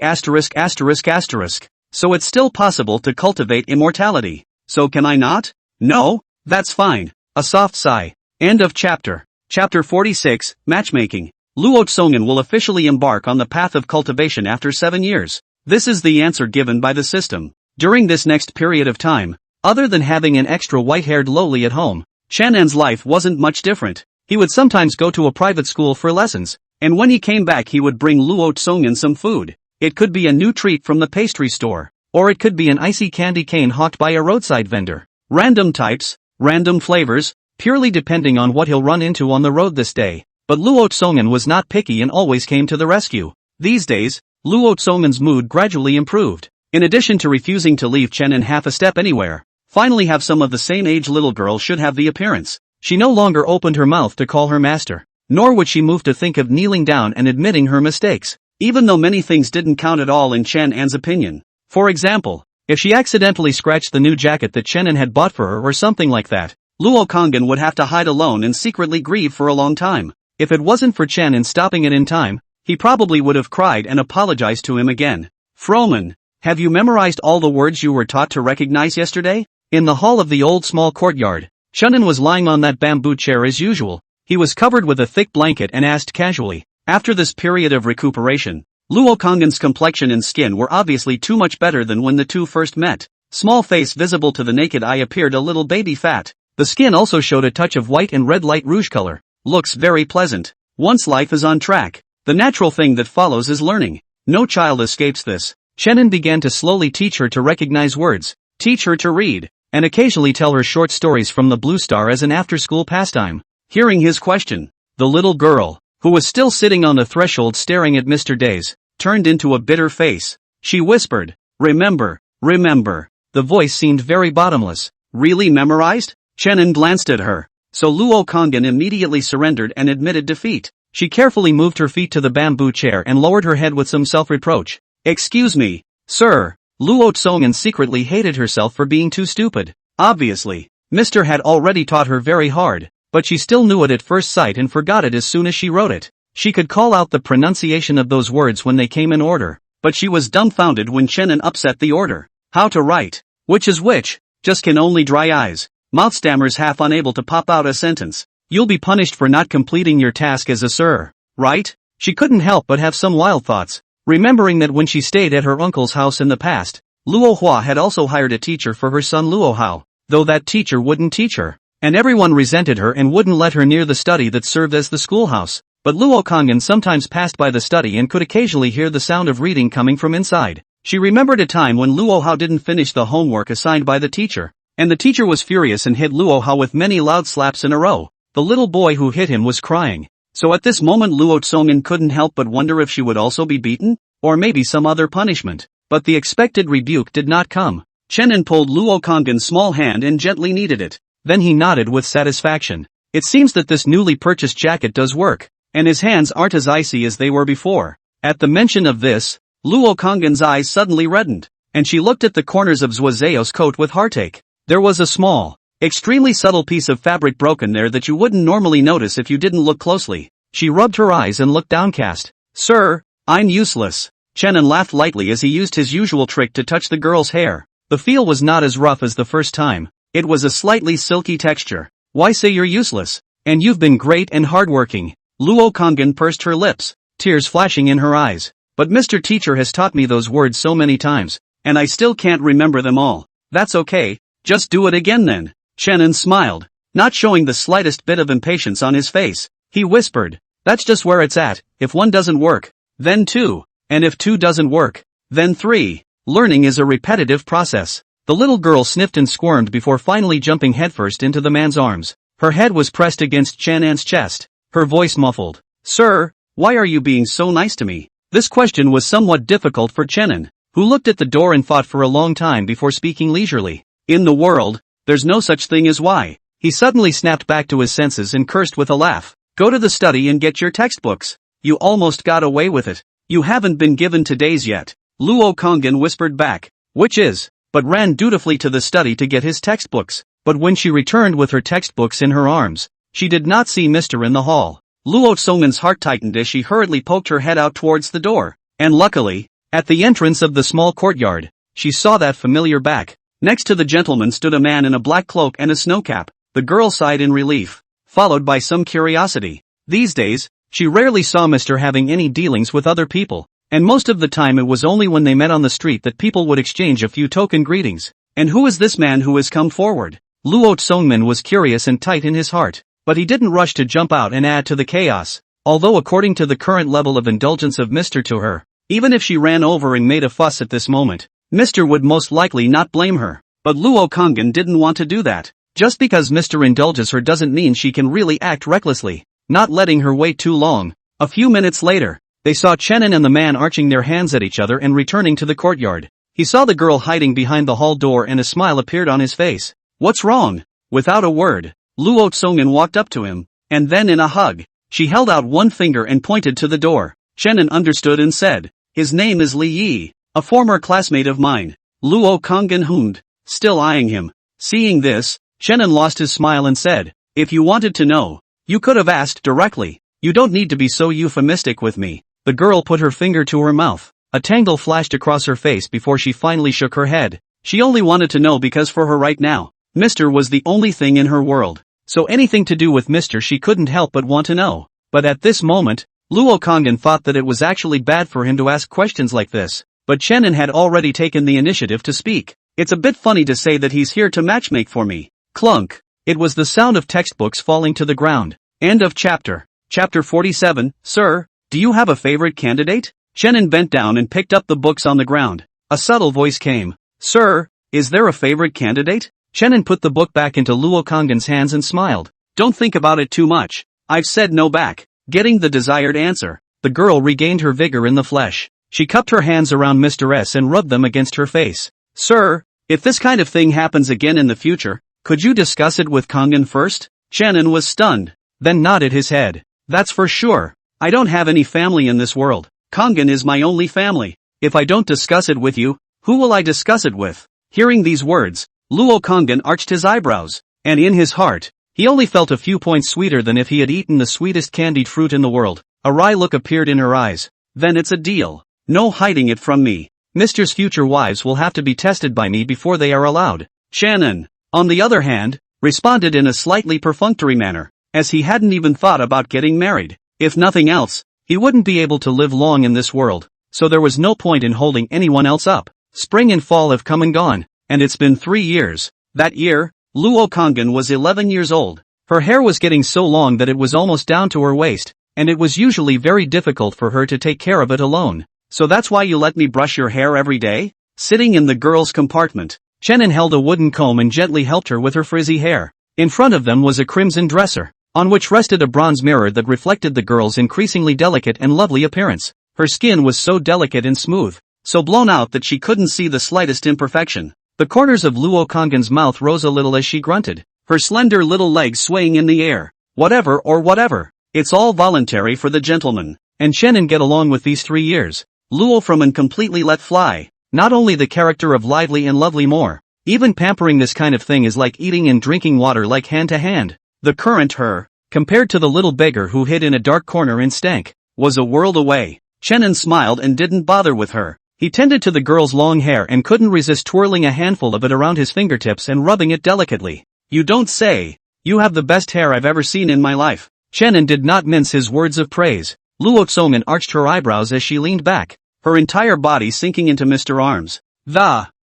So it's still possible to cultivate immortality. So can I not? No? That's fine. A soft sigh. End of chapter. Chapter 46, Matchmaking. Luo Tsongan will officially embark on the path of cultivation after 7 years. This is the answer given by the system. During this next period of time, other than having an extra white-haired lowly at home, Chenin's life wasn't much different. He would sometimes go to a private school for lessons, and when he came back he would bring Luo Tsongan some food. It could be a new treat from the pastry store, or it could be an icy candy cane hawked by a roadside vendor. Random types, random flavors, purely depending on what he'll run into on the road this day. But Luo Tsongan was not picky and always came to the rescue. These days, Luo Tsongan's mood gradually improved. In addition to refusing to leave Chenin half a step anywhere, finally have some of the same age little girl should have the appearance. She no longer opened her mouth to call her master, nor would she move to think of kneeling down and admitting her mistakes, even though many things didn't count at all in Chenin's opinion. For example, if she accidentally scratched the new jacket that Chenin had bought for her or something like that, Luo Kongin would have to hide alone and secretly grieve for a long time. If it wasn't for Chenin stopping it in time, he probably would have cried and apologized to him again. Froman, have you memorized all the words you were taught to recognize yesterday? In the hall of the old small courtyard, Chenin was lying on that bamboo chair as usual. He was covered with a thick blanket and asked casually. After this period of recuperation, Luo Kongin's complexion and skin were obviously too much better than when the two first met. Small face visible to the naked eye appeared a little baby fat. The skin also showed a touch of white and red light rouge color. Looks very pleasant. Once life is on track, the natural thing that follows is learning. No child escapes this. Chenin began to slowly teach her to recognize words, teach her to read, and occasionally tell her short stories from the Blue Star as an after-school pastime. Hearing his question, the little girl, who was still sitting on the threshold staring at Mr. Days, turned into a bitter face. She whispered, remember, remember. The voice seemed very bottomless. Really memorized? Chenin glanced at her. So Luo Kongin immediately surrendered and admitted defeat. She carefully moved her feet to the bamboo chair and lowered her head with some self-reproach. Excuse me, sir. Luo Tsongan secretly hated herself for being too stupid. Obviously, Mr. had already taught her very hard, but she still knew it at first sight and forgot it as soon as she wrote it. She could call out the pronunciation of those words when they came in order, but she was dumbfounded when Chenin upset the order. How to write, which is which, just can only dry eyes. Mouth stammers half unable to pop out a sentence. You'll be punished for not completing your task as a sir, right? She couldn't help but have some wild thoughts, remembering that when she stayed at her uncle's house in the past, Luo Hua had also hired a teacher for her son Luo Hao, though that teacher wouldn't teach her, and everyone resented her and wouldn't let her near the study that served as the schoolhouse. But Luo Kongin sometimes passed by the study and could occasionally hear the sound of reading coming from inside. She remembered a time when Luo Hao didn't finish the homework assigned by the teacher, and the teacher was furious and hit Luo Hao with many loud slaps in a row. The little boy who hit him was crying. So at this moment Luo Tsongan couldn't help but wonder if she would also be beaten, or maybe some other punishment. But the expected rebuke did not come. Chenin pulled Luo Kongin's small hand and gently kneaded it. Then he nodded with satisfaction. It seems that this newly purchased jacket does work. and his hands aren't as icy as they were before. At the mention of this, Luo Kanggen's eyes suddenly reddened, and she looked at the corners of Zuazeo's coat with heartache. There was a small, extremely subtle piece of fabric broken there that you wouldn't normally notice if you didn't look closely. She rubbed her eyes and looked downcast. Sir, I'm useless. Chenin laughed lightly as he used his usual trick to touch the girl's hair. The feel was not as rough as the first time. It was a slightly silky texture. Why say you're useless? And you've been great and hardworking. Luo Kanggen pursed her lips, tears flashing in her eyes. But Mr. Teacher has taught me those words so many times, and I still can't remember them all. That's okay, just do it again then. Chenin smiled, not showing the slightest bit of impatience on his face. He whispered, that's just where it's at. If one doesn't work, then two. And if two doesn't work, then three. Learning is a repetitive process. The little girl sniffed and squirmed before finally jumping headfirst into the man's arms. Her head was pressed against Chenin's chest, her voice muffled. Sir, why are you being so nice to me? This question was somewhat difficult for Chenin, who looked at the door and thought for a long time before speaking leisurely. In the world, there's no such thing as why. He suddenly snapped back to his senses and cursed with a laugh. Go to the study and get your textbooks. You almost got away with it. You haven't been given today's yet. Luo Kanggen whispered back, which is, but ran dutifully to the study to get his textbooks. But when she returned with her textbooks in her arms, she did not see Mr. in the hall. Luo Songman's heart tightened as she hurriedly poked her head out towards the door. And luckily, at the entrance of the small courtyard, she saw that familiar back. Next to the gentleman stood a man in a black cloak and a snowcap. The girl sighed in relief, followed by some curiosity. These days, she rarely saw Mr. having any dealings with other people, and most of the time it was only when they met on the street that people would exchange a few token greetings. And who is this man who has come forward? Luo Songman was curious and tight in his heart, but he didn't rush to jump out and add to the chaos. Although according to the current level of indulgence of Mr. to her, even if she ran over and made a fuss at this moment, Mr. would most likely not blame her. But Luo Kanggen didn't want to do that. Just because Mr. indulges her doesn't mean she can really act recklessly. Not letting her wait too long. A few minutes later, they saw Chenin and the man arching their hands at each other and returning to the courtyard. He saw the girl hiding behind the hall door and a smile appeared on his face. What's wrong? Without a word, Luo Tsongan walked up to him, and then in a hug, she held out one finger and pointed to the door. Chenin understood and said, his name is Li Yi, a former classmate of mine. Luo Kanggen hummed, still eyeing him. Seeing this, Chenin lost his smile and said, if you wanted to know, you could have asked directly. You don't need to be so euphemistic with me. The girl put her finger to her mouth. A tangle flashed across her face before she finally shook her head. She only wanted to know because for her right now, Mr. was the only thing in her world. So anything to do with Mr. she couldn't help but want to know. But at this moment, Luo Kanggen thought that it was actually bad for him to ask questions like this. But Chenin had already taken the initiative to speak. It's a bit funny to say that he's here to matchmake for me. Clunk. It was the sound of textbooks falling to the ground. End of chapter. Chapter 47, Sir, do you have a favorite candidate? Chenin bent down and picked up the books on the ground. A subtle voice came. Sir, is there a favorite candidate? Chenin put the book back into Luo Kanggen's hands and smiled. Don't think about it too much. I've said no back. Getting the desired answer. The girl regained her vigor in the flesh. She cupped her hands around Mr. S and rubbed them against her face. Sir, if this kind of thing happens again in the future, could you discuss it with Kanggen first? Chenin was stunned, then nodded his head. That's for sure. I don't have any family in this world. Kanggen is my only family. If I don't discuss it with you, who will I discuss it with? Hearing these words, Luo Kanggen arched his eyebrows, and in his heart, he only felt a few points sweeter than if he had eaten the sweetest candied fruit in the world. A wry look appeared in her eyes. Then it's a deal. No hiding it from me. Mr.'s future wives will have to be tested by me before they are allowed. Chenin, on the other hand, responded in a slightly perfunctory manner, as he hadn't even thought about getting married. If nothing else, he wouldn't be able to live long in this world, so there was no point in holding anyone else up. Spring and fall have come and gone, and it's been 3 years. That year, Luo Kanggen was 11 years old. Her hair was getting so long that it was almost down to her waist, and it was usually very difficult for her to take care of it alone. So that's why you let me brush your hair every day? Sitting in the girl's compartment, Chenin held a wooden comb and gently helped her with her frizzy hair. In front of them was a crimson dresser, on which rested a bronze mirror that reflected the girl's increasingly delicate and lovely appearance. Her skin was so delicate and smooth, so blown out that she couldn't see the slightest imperfection. The corners of Luo Kanggen's mouth rose a little as she grunted, her slender little legs swaying in the air. Whatever or whatever. It's all voluntary for the gentleman. And Chenin get along with these 3 years. Luo from and completely let fly. Not only the character of lively and lovely more. Even pampering this kind of thing is like eating and drinking water like hand to hand. The current her, compared to the little beggar who hid in a dark corner and stank, was a world away. Chenin smiled and didn't bother with her. He tended to the girl's long hair and couldn't resist twirling a handful of it around his fingertips and rubbing it delicately. You don't say. You have the best hair I've ever seen in my life. Chenin did not mince his words of praise. Luo Tsongan arched her eyebrows as she leaned back, her entire body sinking into Mr. Arms.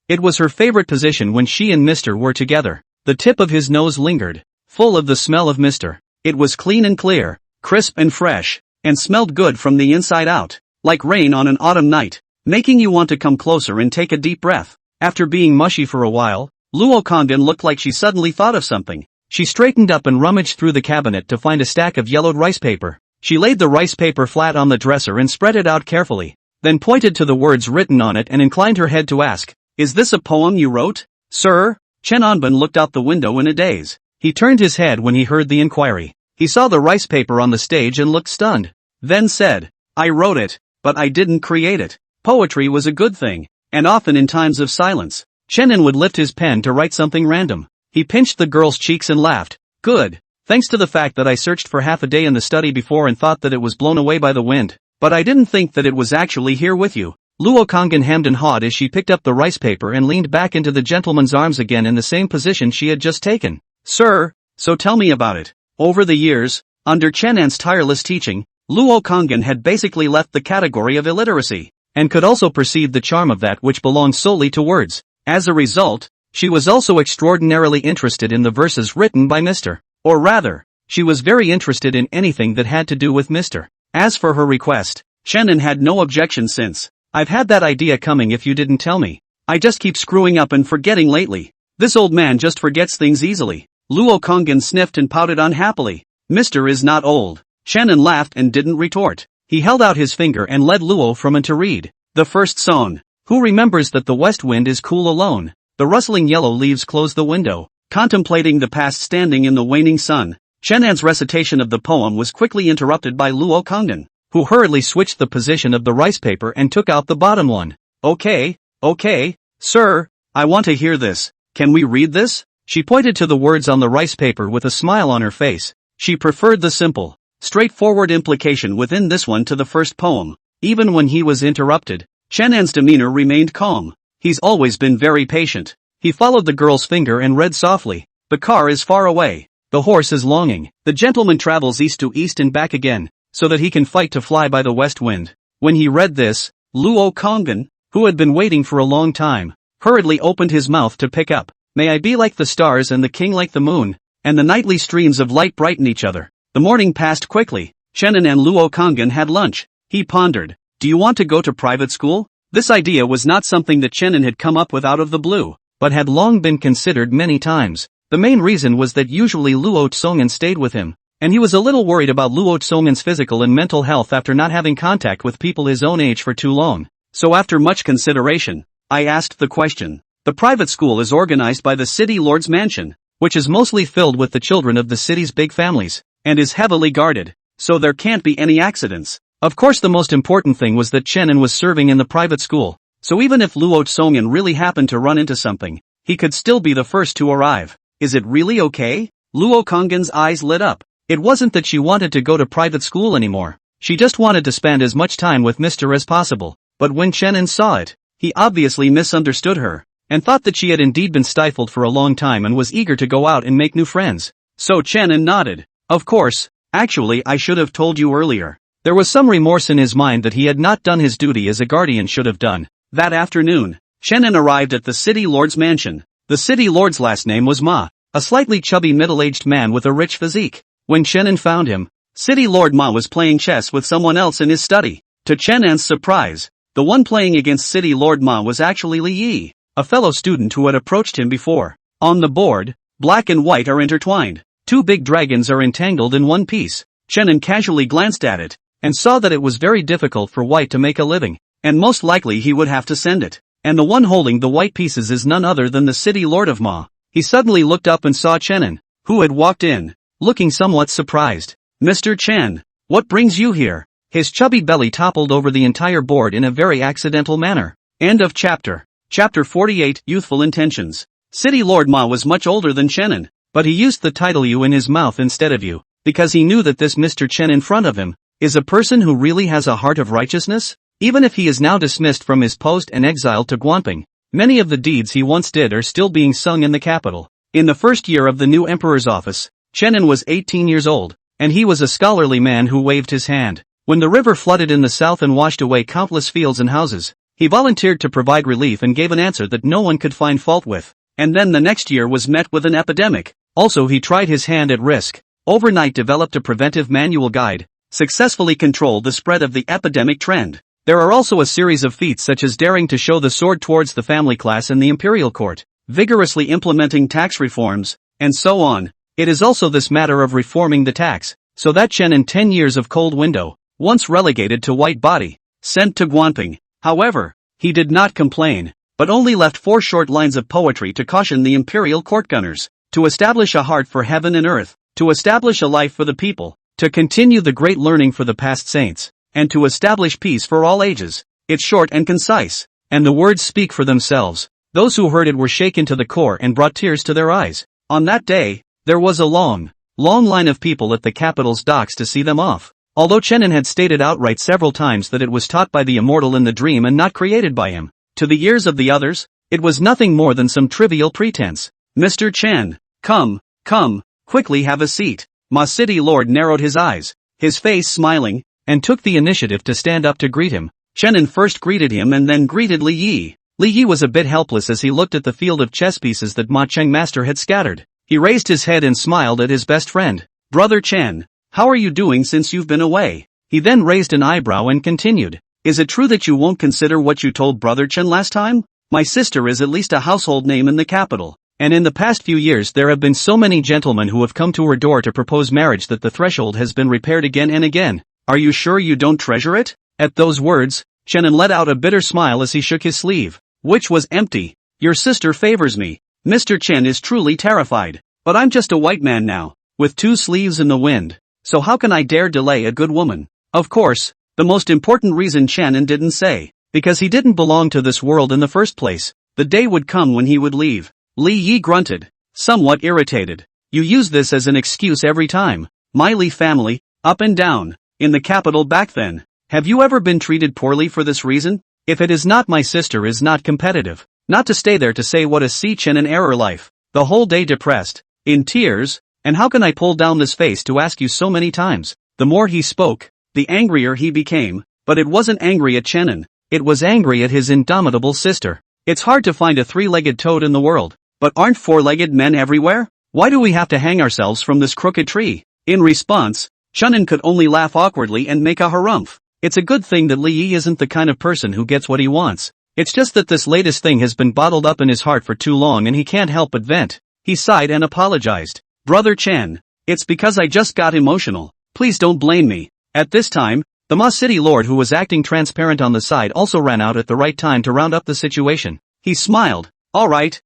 It was her favorite position when she and Mr. were together. The tip of his nose lingered, full of the smell of Mr. It was clean and clear, crisp and fresh, and smelled good from the inside out, like rain on an autumn night, making you want to come closer and take a deep breath. After being mushy for a while, Luo Kongan looked like she suddenly thought of something. She straightened up and rummaged through the cabinet to find a stack of yellowed rice paper. She laid the rice paper flat on the dresser and spread it out carefully, then pointed to the words written on it and inclined her head to ask, "Is this a poem you wrote, sir?" Chen Anban looked out the window in a daze. He turned his head when he heard the inquiry. He saw the rice paper on the stage and looked stunned. Then said, "I wrote it, but I didn't create it." Poetry was a good thing, and often in times of silence, Chenin would lift his pen to write something random. He pinched the girl's cheeks and laughed. "Good. Thanks to the fact that I searched for half a day in the study before and thought that it was blown away by the wind. But I didn't think that it was actually here with you." Luo Kongan hemmed and hawed as she picked up the rice paper and leaned back into the gentleman's arms again in the same position she had just taken. "Sir, so tell me about it." Over the years, under Chenan's tireless teaching, Luo Kongan had basically left the category of illiteracy, and could also perceive the charm of that which belongs solely to words. As a result, she was also extraordinarily interested in the verses written by Mr. Or rather, she was very interested in anything that had to do with Mr. As for her request, Chenin had no objection since. "I've had that idea coming if you didn't tell me. I just keep screwing up and forgetting lately. This old man just forgets things easily." Luo Kongan sniffed and pouted unhappily. "Mr. is not old." Chenin laughed and didn't retort. He held out his finger and led Luo from to read. The first song. "Who remembers that the west wind is cool alone? The rustling yellow leaves close the window." Contemplating the past standing in the waning sun, Chenan's recitation of the poem was quickly interrupted by Luo Kongan, who hurriedly switched the position of the rice paper and took out the bottom one. Okay, sir, I want to hear this. Can we read this?" She pointed to the words on the rice paper with a smile on her face. She preferred the simple, straightforward implication within this one to the first poem. Even when he was interrupted, Chenan's demeanor remained calm. He's always been very patient. He followed the girl's finger and read softly. "The car is far away. The horse is longing. The gentleman travels east to east and back again, so that he can fight to fly by the west wind." When he read this, Luo Kongan, who had been waiting for a long time, hurriedly opened his mouth to pick up. "May I be like the stars and the king like the moon, and the nightly streams of light brighten each other." The morning passed quickly. Chenin and Luo Kongan had lunch. He pondered, "Do you want to go to private school?" This idea was not something that Chenin had come up with out of the blue, but had long been considered many times. The main reason was that usually Luo Tsongan stayed with him, and he was a little worried about Luo Tsongan's physical and mental health after not having contact with people his own age for too long. So after much consideration, I asked the question. The private school is organized by the city lord's mansion, which is mostly filled with the children of the city's big families, and is heavily guarded, so there can't be any accidents. Of course, the most important thing was that Chenin was serving in the private school, so even if Luo Tsongan really happened to run into something, he could still be the first to arrive. "Is it really okay?" Luo Kongan's eyes lit up. It wasn't that she wanted to go to private school anymore. She just wanted to spend as much time with Mr. as possible. But when Chenin saw it, he obviously misunderstood her, and thought that she had indeed been stifled for a long time and was eager to go out and make new friends. So Chenin nodded. "Of course, actually I should have told you earlier." There was some remorse in his mind that he had not done his duty as a guardian should have done. That afternoon, Chenin arrived at the city lord's mansion. The city lord's last name was Ma, a slightly chubby middle-aged man with a rich physique. When Chenin found him, City Lord Ma was playing chess with someone else in his study. To Chenan's surprise, the one playing against City Lord Ma was actually Li Yi, a fellow student who had approached him before. On the board, black and white are intertwined. Two big dragons are entangled in one piece. Chenin casually glanced at it, and saw that it was very difficult for white to make a living, and most likely he would have to send it. And the one holding the white pieces is none other than the City Lord of Ma. He suddenly looked up and saw Chenin, who had walked in, looking somewhat surprised. Mr. Chen, what brings you here? His chubby belly toppled over the entire board in a very accidental manner. End of chapter. Chapter 48, Youthful Intentions. City Lord Ma was much older than Chenin, but he used the title you in his mouth instead of you, because he knew that this Mr. Chen in front of him is a person who really has a heart of righteousness. Even if he is now dismissed from his post and exiled to Guanping, many of the deeds he once did are still being sung in the capital. In the first year of the new emperor's office, Chenin was 18 years old, and he was a scholarly man who waved his hand. When the river flooded in the south and washed away countless fields and houses, he volunteered to provide relief and gave an answer that no one could find fault with. And then the next year was met with an epidemic. Also, he tried his hand at risk. Overnight developed a preventive manual guide, successfully controlled the spread of the epidemic trend. There are also a series of feats such as daring to show the sword towards the family class in the imperial court, vigorously implementing tax reforms, and so on. It is also this matter of reforming the tax, so that Chen in 10 years of cold window, once relegated to white body, sent to Guanping. However, he did not complain, but only left 4 short lines of poetry to caution the imperial court gunners, to establish a heart for heaven and earth, to establish a life for the people, to continue the great learning for the past saints, and to establish peace for all ages. It's short and concise, and the words speak for themselves. Those who heard it were shaken to the core and brought tears to their eyes. On that day, there was a long line of people at the capital's docks to see them off. Although Chenin had stated outright several times that it was taught by the immortal in the dream and not created by him, to the ears of the others, it was nothing more than some trivial pretense. Mr. Chen, come, quickly have a seat. Ma City Lord narrowed his eyes, his face smiling, and took the initiative to stand up to greet him. Chenin first greeted him and then greeted Li Yi. Li Yi was a bit helpless as he looked at the field of chess pieces that Ma Cheng Master had scattered. He raised his head and smiled at his best friend. Brother Chen, how are you doing since you've been away? He then raised an eyebrow and continued. Is it true that you won't consider what you told Brother Chen last time? My sister is at least a household name in the capital, and in the past few years there have been so many gentlemen who have come to her door to propose marriage that the threshold has been repaired again and again. Are you sure you don't treasure it? At those words, Chenin let out a bitter smile as he shook his sleeve, which was empty. Your sister favors me. Mr. Chen is truly terrified. But I'm just a white man now, with 2 sleeves in the wind. So how can I dare delay a good woman? Of course, the most important reason Chenin didn't say, because he didn't belong to this world in the first place. The day would come when he would leave. Li Yi grunted, somewhat irritated. You use this as an excuse every time. My Li family, up and down, in the capital back then. Have you ever been treated poorly for this reason? If it is not, my sister is not competitive. Not to stay there to say what a C Chen in error life. The whole day depressed, in tears, and how can I pull down this face to ask you so many times? The more he spoke, the angrier he became, but it wasn't angry at Chenin. It was angry at his indomitable sister. It's hard to find a 3-legged toad in the world, but aren't 4-legged men everywhere? Why do we have to hang ourselves from this crooked tree? In response, Chenin could only laugh awkwardly and make a harumph. It's a good thing that Li Yi isn't the kind of person who gets what he wants. It's just that this latest thing has been bottled up in his heart for too long and he can't help but vent. He sighed and apologized. Brother Chen, it's because I just got emotional. Please don't blame me. At this time, the Ma City Lord who was acting transparent on the side also ran out at the right time to round up the situation. He smiled. All right.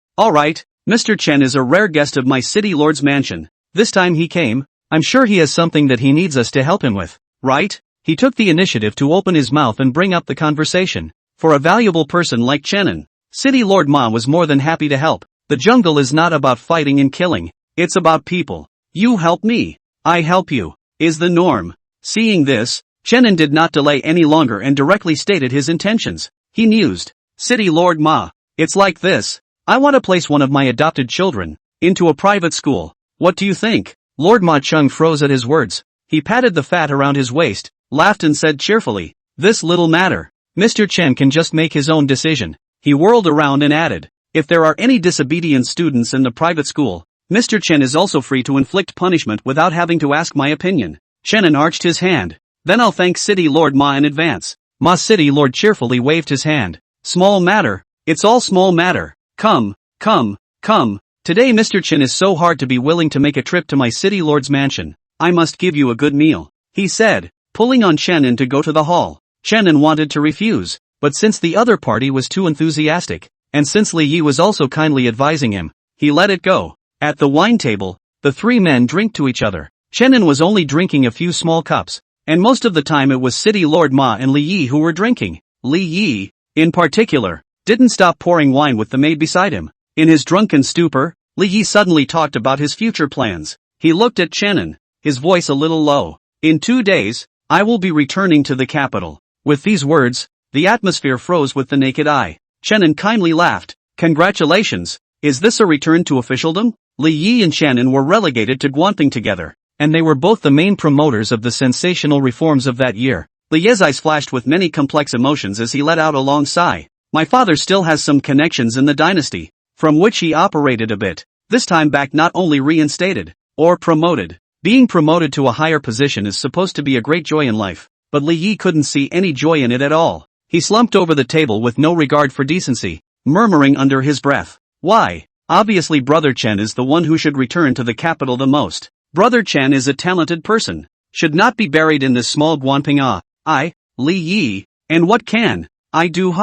Mr. Chen is a rare guest of my City Lord's mansion. This time he came, I'm sure he has something that he needs us to help him with, right? He took the initiative to open his mouth and bring up the conversation. For a valuable person like Chenin, City Lord Ma was more than happy to help. The jungle is not about fighting and killing, it's about people. You help me, I help you, is the norm. Seeing this, Chenin did not delay any longer and directly stated his intentions. He mused, City Lord Ma, it's like this. I want to place one of my adopted children into a private school. What do you think? Lord Ma Chung froze at his words. He patted the fat around his waist, laughed and said cheerfully, this little matter. Mr. Chen can just make his own decision. He whirled around and added, if there are any disobedient students in the private school, Mr. Chen is also free to inflict punishment without having to ask my opinion. Chenin arched his hand. Then I'll thank City Lord Ma in advance. Ma City Lord cheerfully waved his hand. Small matter. It's all small matter. Come. Today Mr. Chen is so hard to be willing to make a trip to my City Lord's mansion. I must give you a good meal, he said, pulling on Chenin to go to the hall. Chenin wanted to refuse, but since the other party was too enthusiastic, and since Li Yi was also kindly advising him, he let it go. At the wine table, the 3 men drank to each other. Chenin was only drinking a few small cups, and most of the time it was City Lord Ma and Li Yi who were drinking. Li Yi, in particular, didn't stop pouring wine with the maid beside him. In his drunken stupor, Li Yi suddenly talked about his future plans. He looked at Chenin, his voice a little low. In 2 days, I will be returning to the capital. With these words, the atmosphere froze with the naked eye. Chenin kindly laughed. Congratulations, is this a return to officialdom? Li Yi and Chenin were relegated to Guanping together, and they were both the main promoters of the sensational reforms of that year. Li Yi's eyes flashed with many complex emotions as he let out a long sigh. My father still has some connections in the dynasty, from which he operated a bit, this time back not only reinstated, or promoted. Being promoted to a higher position is supposed to be a great joy in life, but Li Yi couldn't see any joy in it at all. He slumped over the table with no regard for decency, murmuring under his breath. Why? Obviously Brother Chen is the one who should return to the capital the most. Brother Chen is a talented person, should not be buried in this small Guanping. I, Li Yi, and what can I do?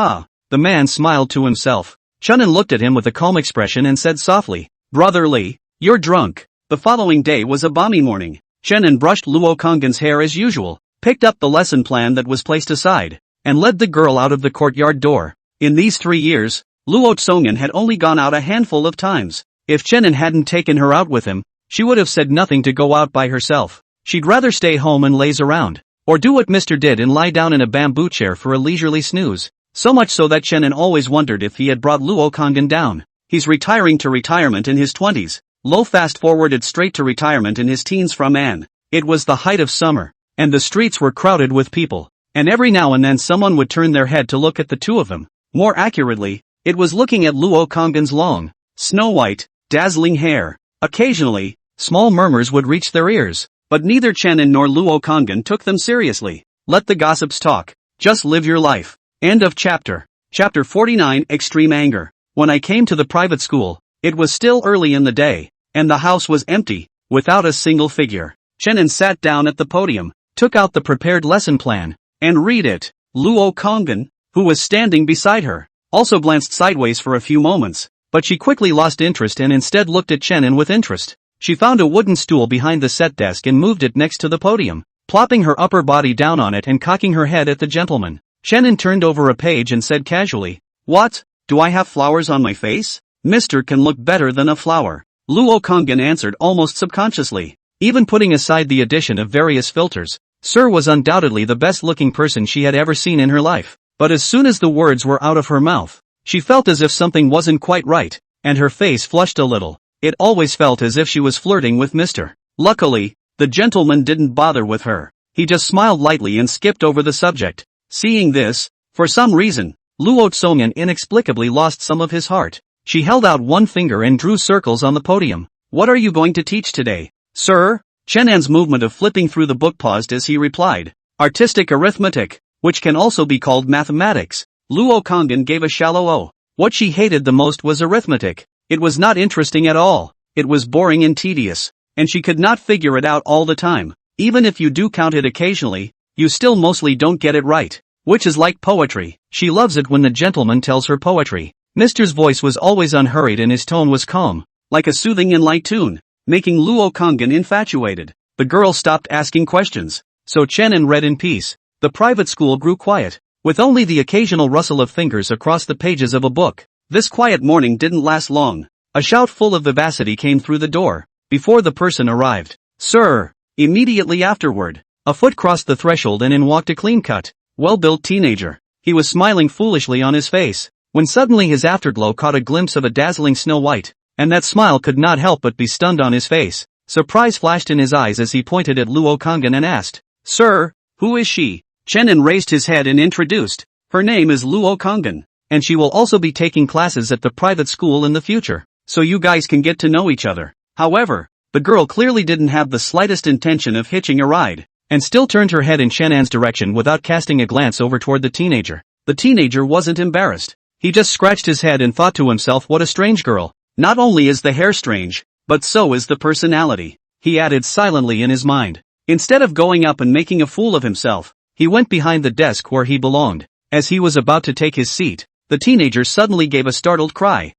The man smiled to himself. Chenin looked at him with a calm expression and said softly, Brother Li, you're drunk. The following day was a balmy morning. Chenin brushed Luo Konggen's hair as usual, picked up the lesson plan that was placed aside, and led the girl out of the courtyard door. In these 3 years, Luo Tsongen had only gone out a handful of times. If Chenin hadn't taken her out with him, she would have said nothing to go out by herself. She'd rather stay home and laze around, or do what Mr. did and lie down in a bamboo chair for a leisurely snooze. So much so that Chenin always wondered if he had brought Luo Konggen down. He's retiring to retirement in his 20s. Lo fast-forwarded straight to retirement in his teens from An. It was the height of summer, and the streets were crowded with people, and every now and then someone would turn their head to look at the two of them. More accurately, it was looking at Luo Konggen's long, snow-white, dazzling hair. Occasionally, small murmurs would reach their ears, but neither Chenin nor Luo Konggen took them seriously. Let the gossips talk. Just live your life. End of chapter. Chapter 49. Extreme Anger. When I came to the private school, it was still early in the day, and the house was empty, without a single figure. Chenin sat down at the podium, took out the prepared lesson plan, and read it. Luo Konggen, who was standing beside her, also glanced sideways for a few moments, but she quickly lost interest and instead looked at Chenin with interest. She found a wooden stool behind the set desk and moved it next to the podium, plopping her upper body down on it and cocking her head at the gentleman. Chenin turned over a page and said casually, What? Do I have flowers on my face? Mister can look better than a flower. Luo Konggen answered almost subconsciously. Even putting aside the addition of various filters, Sir was undoubtedly the best-looking person she had ever seen in her life. But as soon as the words were out of her mouth, she felt as if something wasn't quite right, and her face flushed a little. It always felt as if she was flirting with Mr. Luckily, the gentleman didn't bother with her. He just smiled lightly and skipped over the subject. Seeing this, for some reason, Luo Tsongen inexplicably lost some of his heart. She held out one finger and drew circles on the podium. What are you going to teach today, sir? Chenin's movement of flipping through the book paused as he replied. Artistic arithmetic, which can also be called mathematics. Luo Konggen gave a shallow O. What she hated the most was arithmetic. It was not interesting at all. It was boring and tedious, and she could not figure it out all the time. Even if you do count it occasionally, you still mostly don't get it right. Which is like poetry. She loves it when the gentleman tells her poetry. Mister's voice was always unhurried and his tone was calm, like a soothing and light tune, making Luo Konggen infatuated. The girl stopped asking questions, so Chenin read in peace. The private school grew quiet, with only the occasional rustle of fingers across the pages of a book. This quiet morning didn't last long. A shout full of vivacity came through the door, before the person arrived. Sir! Immediately afterward, a foot crossed the threshold and in walked a clean-cut, well-built teenager. He was smiling foolishly on his face, when suddenly his afterglow caught a glimpse of a dazzling Snow White, and that smile could not help but be stunned on his face. Surprise flashed in his eyes as he pointed at Luo Konggen and asked, Sir, who is she? Chenin raised his head and introduced, Her name is Luo Konggen, and she will also be taking classes at the private school in the future, so you guys can get to know each other. However, the girl clearly didn't have the slightest intention of hitching a ride, and still turned her head in Chenin's direction without casting a glance over toward the teenager. The teenager wasn't embarrassed. He just scratched his head and thought to himself, what a strange girl. Not only is the hair strange, but so is the personality, he added silently in his mind. Instead of going up and making a fool of himself, he went behind the desk where he belonged. As he was about to take his seat, the teenager suddenly gave a startled cry.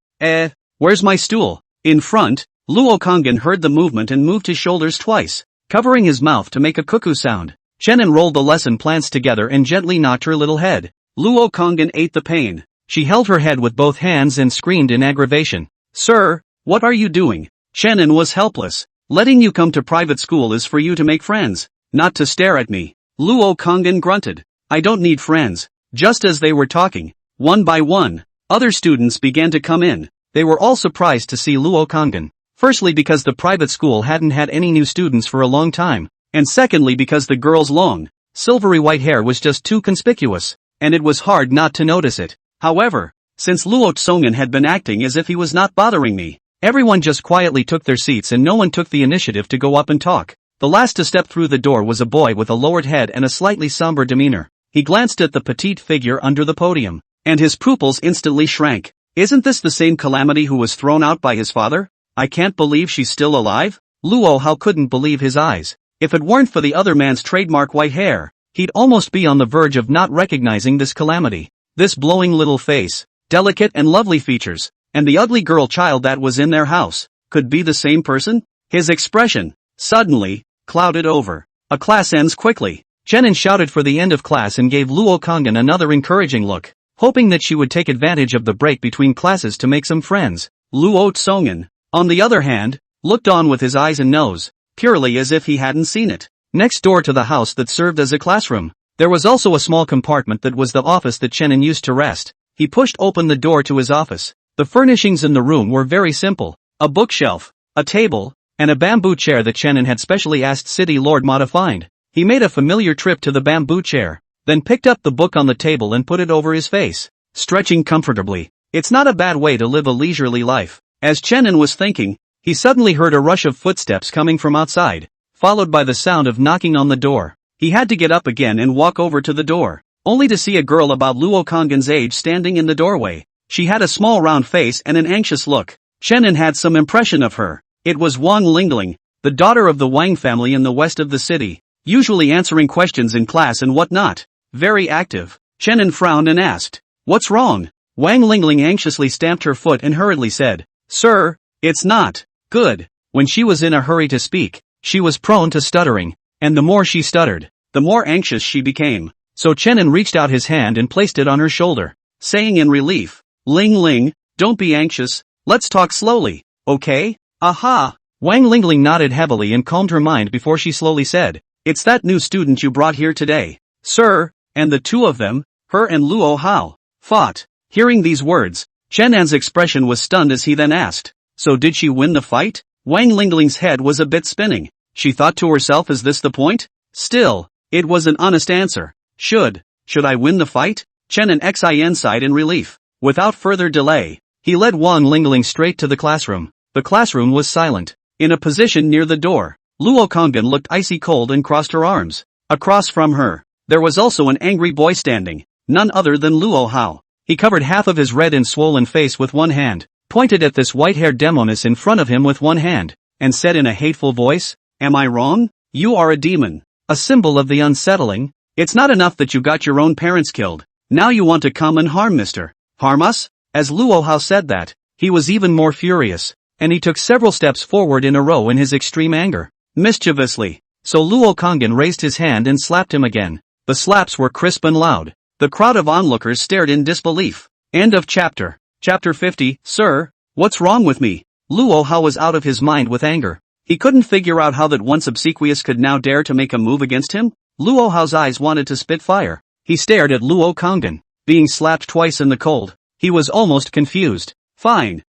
Where's my stool? In front, Luo Konggen heard the movement and moved his shoulders twice. covering his mouth to make a cuckoo sound. Chenin rolled the lesson plans together and gently knocked her little head. Luo Kongin ate the pain. She held her head with both hands and screamed in aggravation. Sir, what are you doing? Chenin was helpless. Letting you come to private school is for you to make friends, not to stare at me. Luo Kongin grunted. I don't need friends. Just as they were talking, one by one, other students began to come in. They were all surprised to see Luo Kongin. Firstly because the private school hadn't had any new students for a long time, and secondly because the girl's long, silvery white hair was just too conspicuous, and it was hard not to notice it. However, since Luo Tsongan had been acting as if he was not bothering me, everyone just quietly took their seats and no one took the initiative to go up and talk. The last to step through the door was a boy with a lowered head and a slightly somber demeanor. He glanced at the petite figure under the podium, and his pupils instantly shrank. Isn't this the same Calamity who was thrown out by his father? I can't believe she's still alive? Luo Hao couldn't believe his eyes. If it weren't for the other man's trademark white hair, he'd almost be on the verge of not recognizing this Calamity. This blowing little face, delicate and lovely features, and the ugly girl child that was in their house, could be the same person? His expression, suddenly, clouded over. A class ends quickly. Chenin shouted for the end of class and gave Luo Kongin another encouraging look, hoping that she would take advantage of the break between classes to make some friends. Luo Tsongan, on the other hand, looked on with his eyes and nose, purely as if he hadn't seen it. Next door to the house that served as a classroom, there was also a small compartment that was the office that Chenin used to rest. He pushed open the door to his office. The furnishings in the room were very simple. A bookshelf, a table, and a bamboo chair that Chenin had specially asked City Lord Ma to find. He made a familiar trip to the bamboo chair, then picked up the book on the table and put it over his face, stretching comfortably. It's not a bad way to live a leisurely life. As Chenin was thinking, he suddenly heard a rush of footsteps coming from outside, followed by the sound of knocking on the door. He had to get up again and walk over to the door, only to see a girl about Luo Konggin's age standing in the doorway. She had a small round face and an anxious look. Chenin had some impression of her. It was Wang Lingling, the daughter of the Wang family in the west of the city, usually answering questions in class and whatnot. Very active. Chenin frowned and asked, "What's wrong?" Wang Lingling anxiously stamped her foot and hurriedly said, "Sir, it's not good." When she was in a hurry to speak, she was prone to stuttering, and the more she stuttered, the more anxious she became. So Chenin reached out his hand and placed it on her shoulder, saying in relief, "Ling Ling, don't be anxious, let's talk slowly, okay?" "Aha!" Wang Lingling nodded heavily and calmed her mind before she slowly said, "It's that new student you brought here today, sir," and the two of them, her and Luo Hao, fought. Hearing these words, Chenin's expression was stunned as he then asked, "So did she win the fight?" Wang Lingling's head was a bit spinning. She thought to herself, is this the point? Still, it was an honest answer. Should I win the fight? Chenin Xin sighed in relief. Without further delay, he led Wang Lingling straight to the classroom. The classroom was silent. In a position near the door, Luo Kongan looked icy cold and crossed her arms. Across from her, there was also an angry boy standing, none other than Luo Hao. He covered half of his red and swollen face with one hand, pointed at this white-haired demoness in front of him with one hand, and said in a hateful voice, "Am I wrong? You are a demon, a symbol of the unsettling. It's not enough that you got your own parents killed. Now you want to come and harm us?" As Luo Hao said that, he was even more furious, and he took several steps forward in a row in his extreme anger. Mischievously, so Luo Kongan raised his hand and slapped him again. The slaps were crisp and loud. The crowd of onlookers stared in disbelief. End of chapter. Chapter 50. Sir, what's wrong with me? Luo Hao was out of his mind with anger. He couldn't figure out how that once obsequious could now dare to make a move against him. Luo Hao's eyes wanted to spit fire. He stared at Luo Kongan, being slapped twice in the cold. He was almost confused. Fine.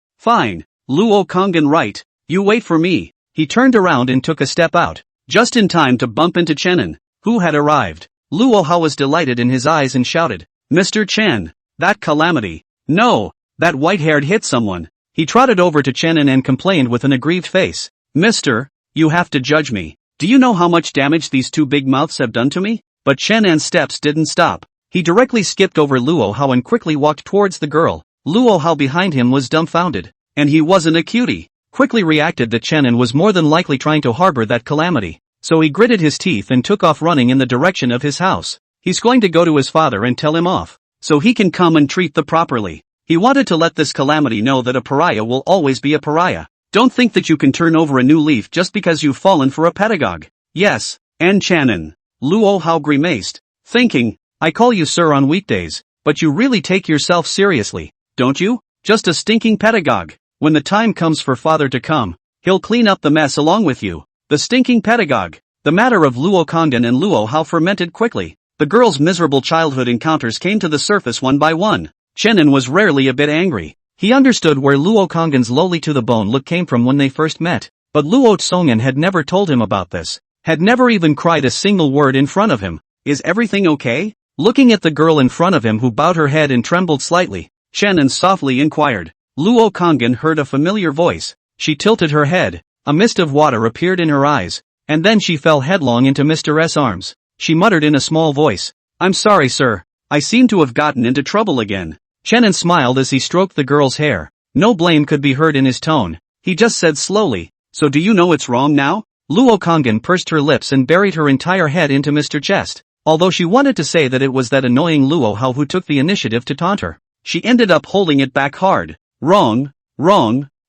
Luo Kongan, right. You wait for me. He turned around and took a step out, just in time to bump into Chenin, who had arrived. Luo Hao was delighted in his eyes and shouted, "Mr. Chen, that calamity. No, that white-haired hit someone." He trotted over to Chenin and complained with an aggrieved face, "Mister, you have to judge me. Do you know how much damage these two big mouths have done to me?" But Chenin's steps didn't stop. He directly skipped over Luo Hao and quickly walked towards the girl. Luo Hao behind him was dumbfounded, and he wasn't a cutie. Quickly reacted that Chenin was more than likely trying to harbor that calamity. So he gritted his teeth and took off running in the direction of his house. He's going to go to his father and tell him off, so he can come and treat them properly. He wanted to let this calamity know that a pariah will always be a pariah. Don't think that you can turn over a new leaf just because you've fallen for a pedagogue. Yes, and Channon. Luo Hao grimaced, thinking, I call you sir on weekdays, but you really take yourself seriously, don't you? Just a stinking pedagogue. When the time comes for father to come, he'll clean up the mess along with you. The stinking pedagogue. The matter of Luo Kongdan and Luo Hao fermented quickly. The girls' miserable childhood encounters came to the surface one by one. Chenin was rarely a bit angry. He understood where Luo Kongdan's lowly to the bone look came from when they first met, but Luo Tsongan had never told him about this, had never even cried a single word in front of him. Is everything okay? Looking at the girl in front of him who bowed her head and trembled slightly, Chenin softly inquired. Luo Kongdan heard a familiar voice. She tilted her head, a mist of water appeared in her eyes, and then she fell headlong into Mr. S. arms. She muttered in a small voice, I'm sorry sir, I seem to have gotten into trouble again. Chenin smiled as he stroked the girl's hair. No blame could be heard in his tone. He just said slowly, so do you know it's wrong now? Luo Kongdan pursed her lips and buried her entire head into Mr. Chest. Although she wanted to say that it was that annoying Luo Hao who took the initiative to taunt her, she ended up holding it back hard. Wrong.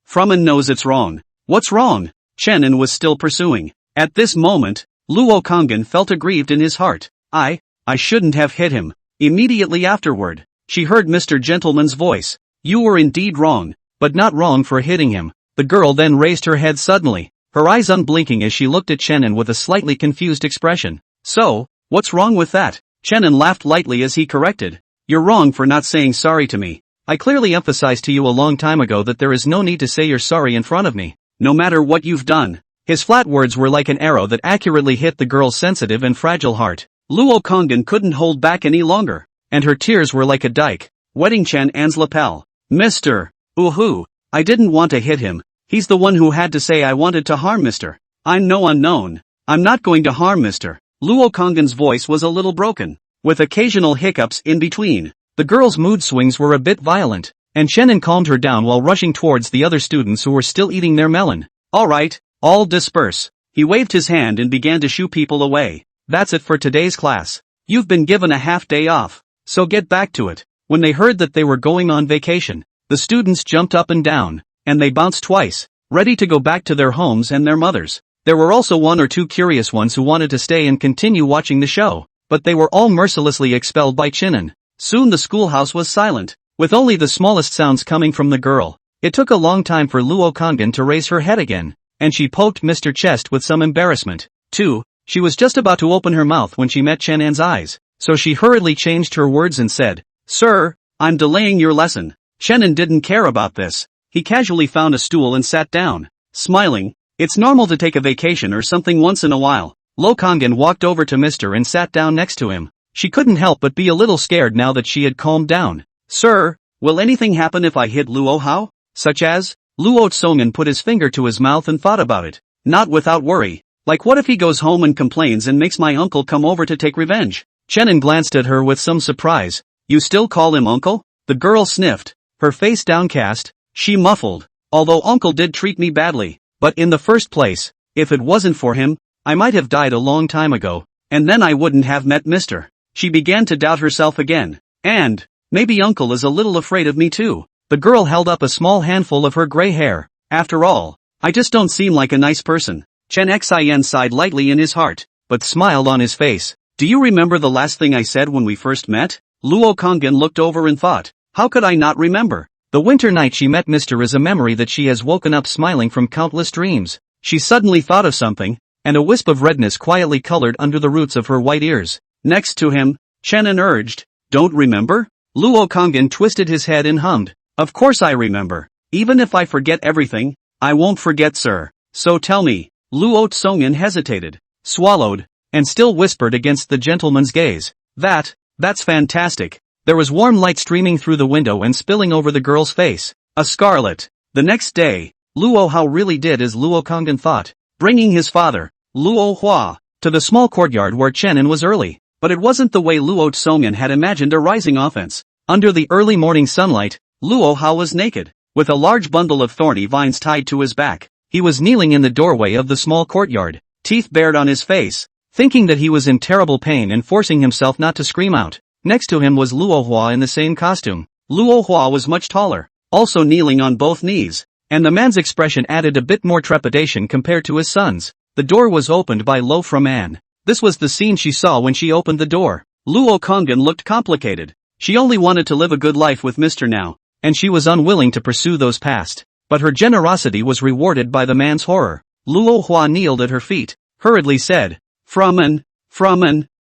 Fruman knows it's wrong. What's wrong? Chenin was still pursuing. At this moment, Luo Kongdan felt aggrieved in his heart. I shouldn't have hit him. Immediately afterward, she heard Mr. Gentleman's voice. You were indeed wrong, but not wrong for hitting him. The girl then raised her head suddenly, her eyes unblinking as she looked at Chenin with a slightly confused expression. So, what's wrong with that? Chenin laughed lightly as he corrected. You're wrong for not saying sorry to me. I clearly emphasized to you a long time ago that there is no need to say you're sorry in front of me, no matter what you've done. His flat words were like an arrow that accurately hit the girl's sensitive and fragile heart. Luo Kongdan couldn't hold back any longer, and her tears were like a dike, wetting Channon's lapel. Mr. Uhu, I didn't want to hit him. He's the one who had to say I wanted to harm Mr. I'm no unknown. I'm not going to harm Mr. Luo Kongdan's voice was a little broken, with occasional hiccups in between. The girl's mood swings were a bit violent, and Chenin calmed her down while rushing towards the other students who were still eating their melon. Alright, all disperse. He waved his hand and began to shoo people away. That's it for today's class. You've been given a half day off, so get back to it. When they heard that they were going on vacation, the students jumped up and down, and they bounced twice, ready to go back to their homes and their mothers. There were also one or two curious ones who wanted to stay and continue watching the show, but they were all mercilessly expelled by Chenin. Soon the schoolhouse was silent, with only the smallest sounds coming from the girl. It took a long time for Luo Kongdan to raise her head again, and she poked Mr. Chest with some embarrassment. Too, she was just about to open her mouth when she met Channon's eyes, so she hurriedly changed her words and said, Sir, I'm delaying your lesson. Chenin didn't care about this. He casually found a stool and sat down, smiling. It's normal to take a vacation or something once in a while. Luo Kongdan walked over to Mr. and sat down next to him. She couldn't help but be a little scared now that she had calmed down. Sir, will anything happen if I hit Luo Hao? Such as? Luo Tsongan put his finger to his mouth and thought about it. Not without worry. Like what if he goes home and complains and makes my uncle come over to take revenge? Chenin glanced at her with some surprise. You still call him uncle? The girl sniffed, her face downcast. She muffled. Although uncle did treat me badly, but in the first place, if it wasn't for him, I might have died a long time ago, and then I wouldn't have met Mr. She began to doubt herself again. And, maybe uncle is a little afraid of me too. The girl held up a small handful of her gray hair. After all, I just don't seem like a nice person. Chen Xin sighed lightly in his heart, but smiled on his face. Do you remember the last thing I said when we first met? Luo Kongdan looked over and thought, how could I not remember? The winter night she met Mr. is a memory that she has woken up smiling from countless dreams. She suddenly thought of something, and a wisp of redness quietly colored under the roots of her white ears. Next to him, Chenin urged, don't remember? Luo Kongdan twisted his head and hummed, of course I remember. Even if I forget everything, I won't forget sir. So tell me. Luo Tsongan hesitated, swallowed, and still whispered against the gentleman's gaze. That's fantastic. There was warm light streaming through the window and spilling over the girl's face. A scarlet. The next day, Luo Hao really did as Luo Kongdan thought, bringing his father, Luo Hua, to the small courtyard where Chenin was early. But it wasn't the way Luo Tsongan had imagined a rising offense. Under the early morning sunlight, Luo Hao was naked, with a large bundle of thorny vines tied to his back. He was kneeling in the doorway of the small courtyard, teeth bared on his face, thinking that he was in terrible pain and forcing himself not to scream out. Next to him was Luo Hua in the same costume. Luo Hua was much taller, also kneeling on both knees, and the man's expression added a bit more trepidation compared to his son's. The door was opened by Lo from Anne. This was the scene she saw when she opened the door. Luo Kongan looked complicated. She only wanted to live a good life with Mr. Now, and she was unwilling to pursue those past. But her generosity was rewarded by the man's horror. Luo Hua kneeled at her feet, hurriedly said, Framan,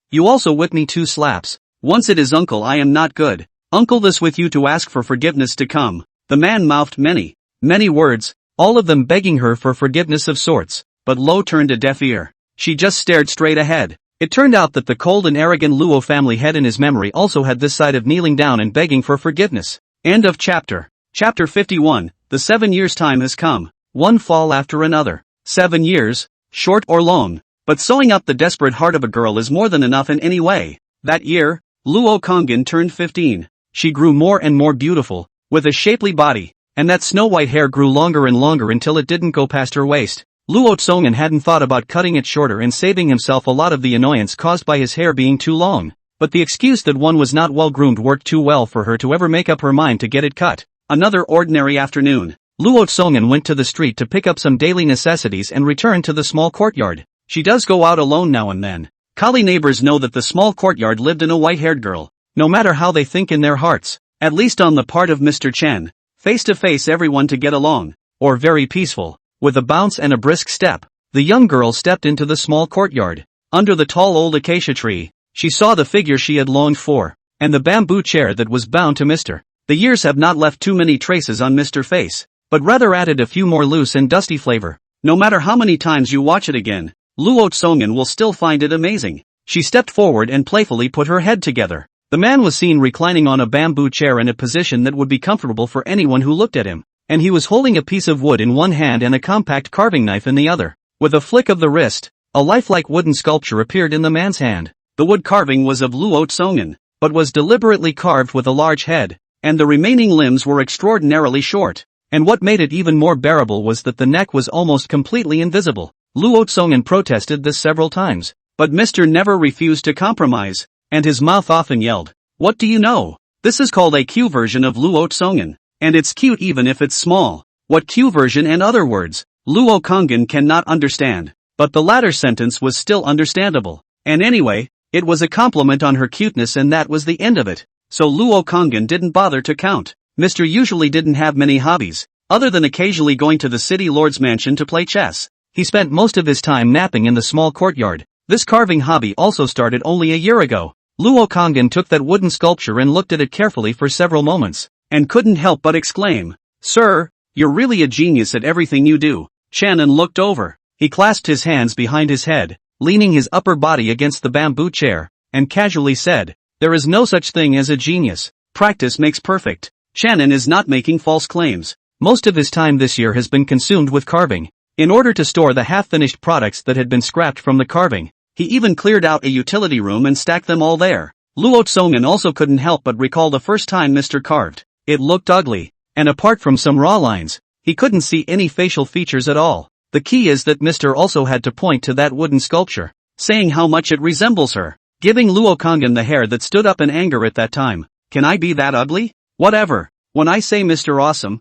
you also whip me 2 slaps. Once it is uncle I am not good. Uncle this with you to ask for forgiveness to come. The man mouthed many words, all of them begging her for forgiveness of sorts. But Lo turned a deaf ear. She just stared straight ahead. It turned out that the cold and arrogant Luo family head in his memory also had this side of kneeling down and begging for forgiveness. End of chapter. Chapter 51, the 7 years' time has come. One fall after another. 7 years, short or long. But sewing up the desperate heart of a girl is more than enough in any way. That year, Luo Kongan turned 15. She grew more and more beautiful, with a shapely body, and that snow-white hair grew longer and longer until it didn't go past her waist. Luo Tsongan hadn't thought about cutting it shorter and saving himself a lot of the annoyance caused by his hair being too long. But the excuse that one was not well groomed worked too well for her to ever make up her mind to get it cut. Another ordinary afternoon. Luo Tsongan went to the street to pick up some daily necessities and returned to the small courtyard. She does go out alone now and then. Kali neighbors know that the small courtyard lived in a white-haired girl. No matter how they think in their hearts, at least on the part of Mr. Chen, face to face everyone to get along, or very peaceful. With a bounce and a brisk step, the young girl stepped into the small courtyard. Under the tall old acacia tree, she saw the figure she had longed for, and the bamboo chair that was bound to Mr. The years have not left too many traces on Mr. Face, but rather added a few more loose and dusty flavor. No matter how many times you watch it again, Luo Tsongan will still find it amazing. She stepped forward and playfully put her head together. The man was seen reclining on a bamboo chair in a position that would be comfortable for anyone who looked at him, and he was holding a piece of wood in one hand and a compact carving knife in the other. With a flick of the wrist, a lifelike wooden sculpture appeared in the man's hand. The wood carving was of Luo Tsongan, but was deliberately carved with a large head, and the remaining limbs were extraordinarily short. And what made it even more bearable was that the neck was almost completely invisible. Luo Tsongan protested this several times, but Mr. never refused to compromise, and his mouth often yelled, "What do you know? This is called a Q version of Luo Tsongan, and it's cute even if it's small." What Q version and other words, Luo Kongan cannot understand, but the latter sentence was still understandable. And anyway, it was a compliment on her cuteness and that was the end of it. So Luo Kongan didn't bother to count. Mr. usually didn't have many hobbies, other than occasionally going to the city lord's mansion to play chess. He spent most of his time napping in the small courtyard. This carving hobby also started only a year ago. Luo Kongan took that wooden sculpture and looked at it carefully for several moments, and couldn't help but exclaim, "Sir, you're really a genius at everything you do." Shannon looked over. He clasped his hands behind his head, leaning his upper body against the bamboo chair, and casually said, "There is no such thing as a genius. Practice makes perfect." Shannon is not making false claims. Most of his time this year has been consumed with carving. In order to store the half-finished products that had been scrapped from the carving, he even cleared out a utility room and stacked them all there. Luo Tsongan also couldn't help but recall the first time Mr. carved. It looked ugly, and apart from some raw lines, he couldn't see any facial features at all. The key is that Mr. also had to point to that wooden sculpture, saying how much it resembles her, giving Luo Kongan the hair that stood up in anger at that time. "Can I be that ugly? Whatever. When I say Mr. Awesome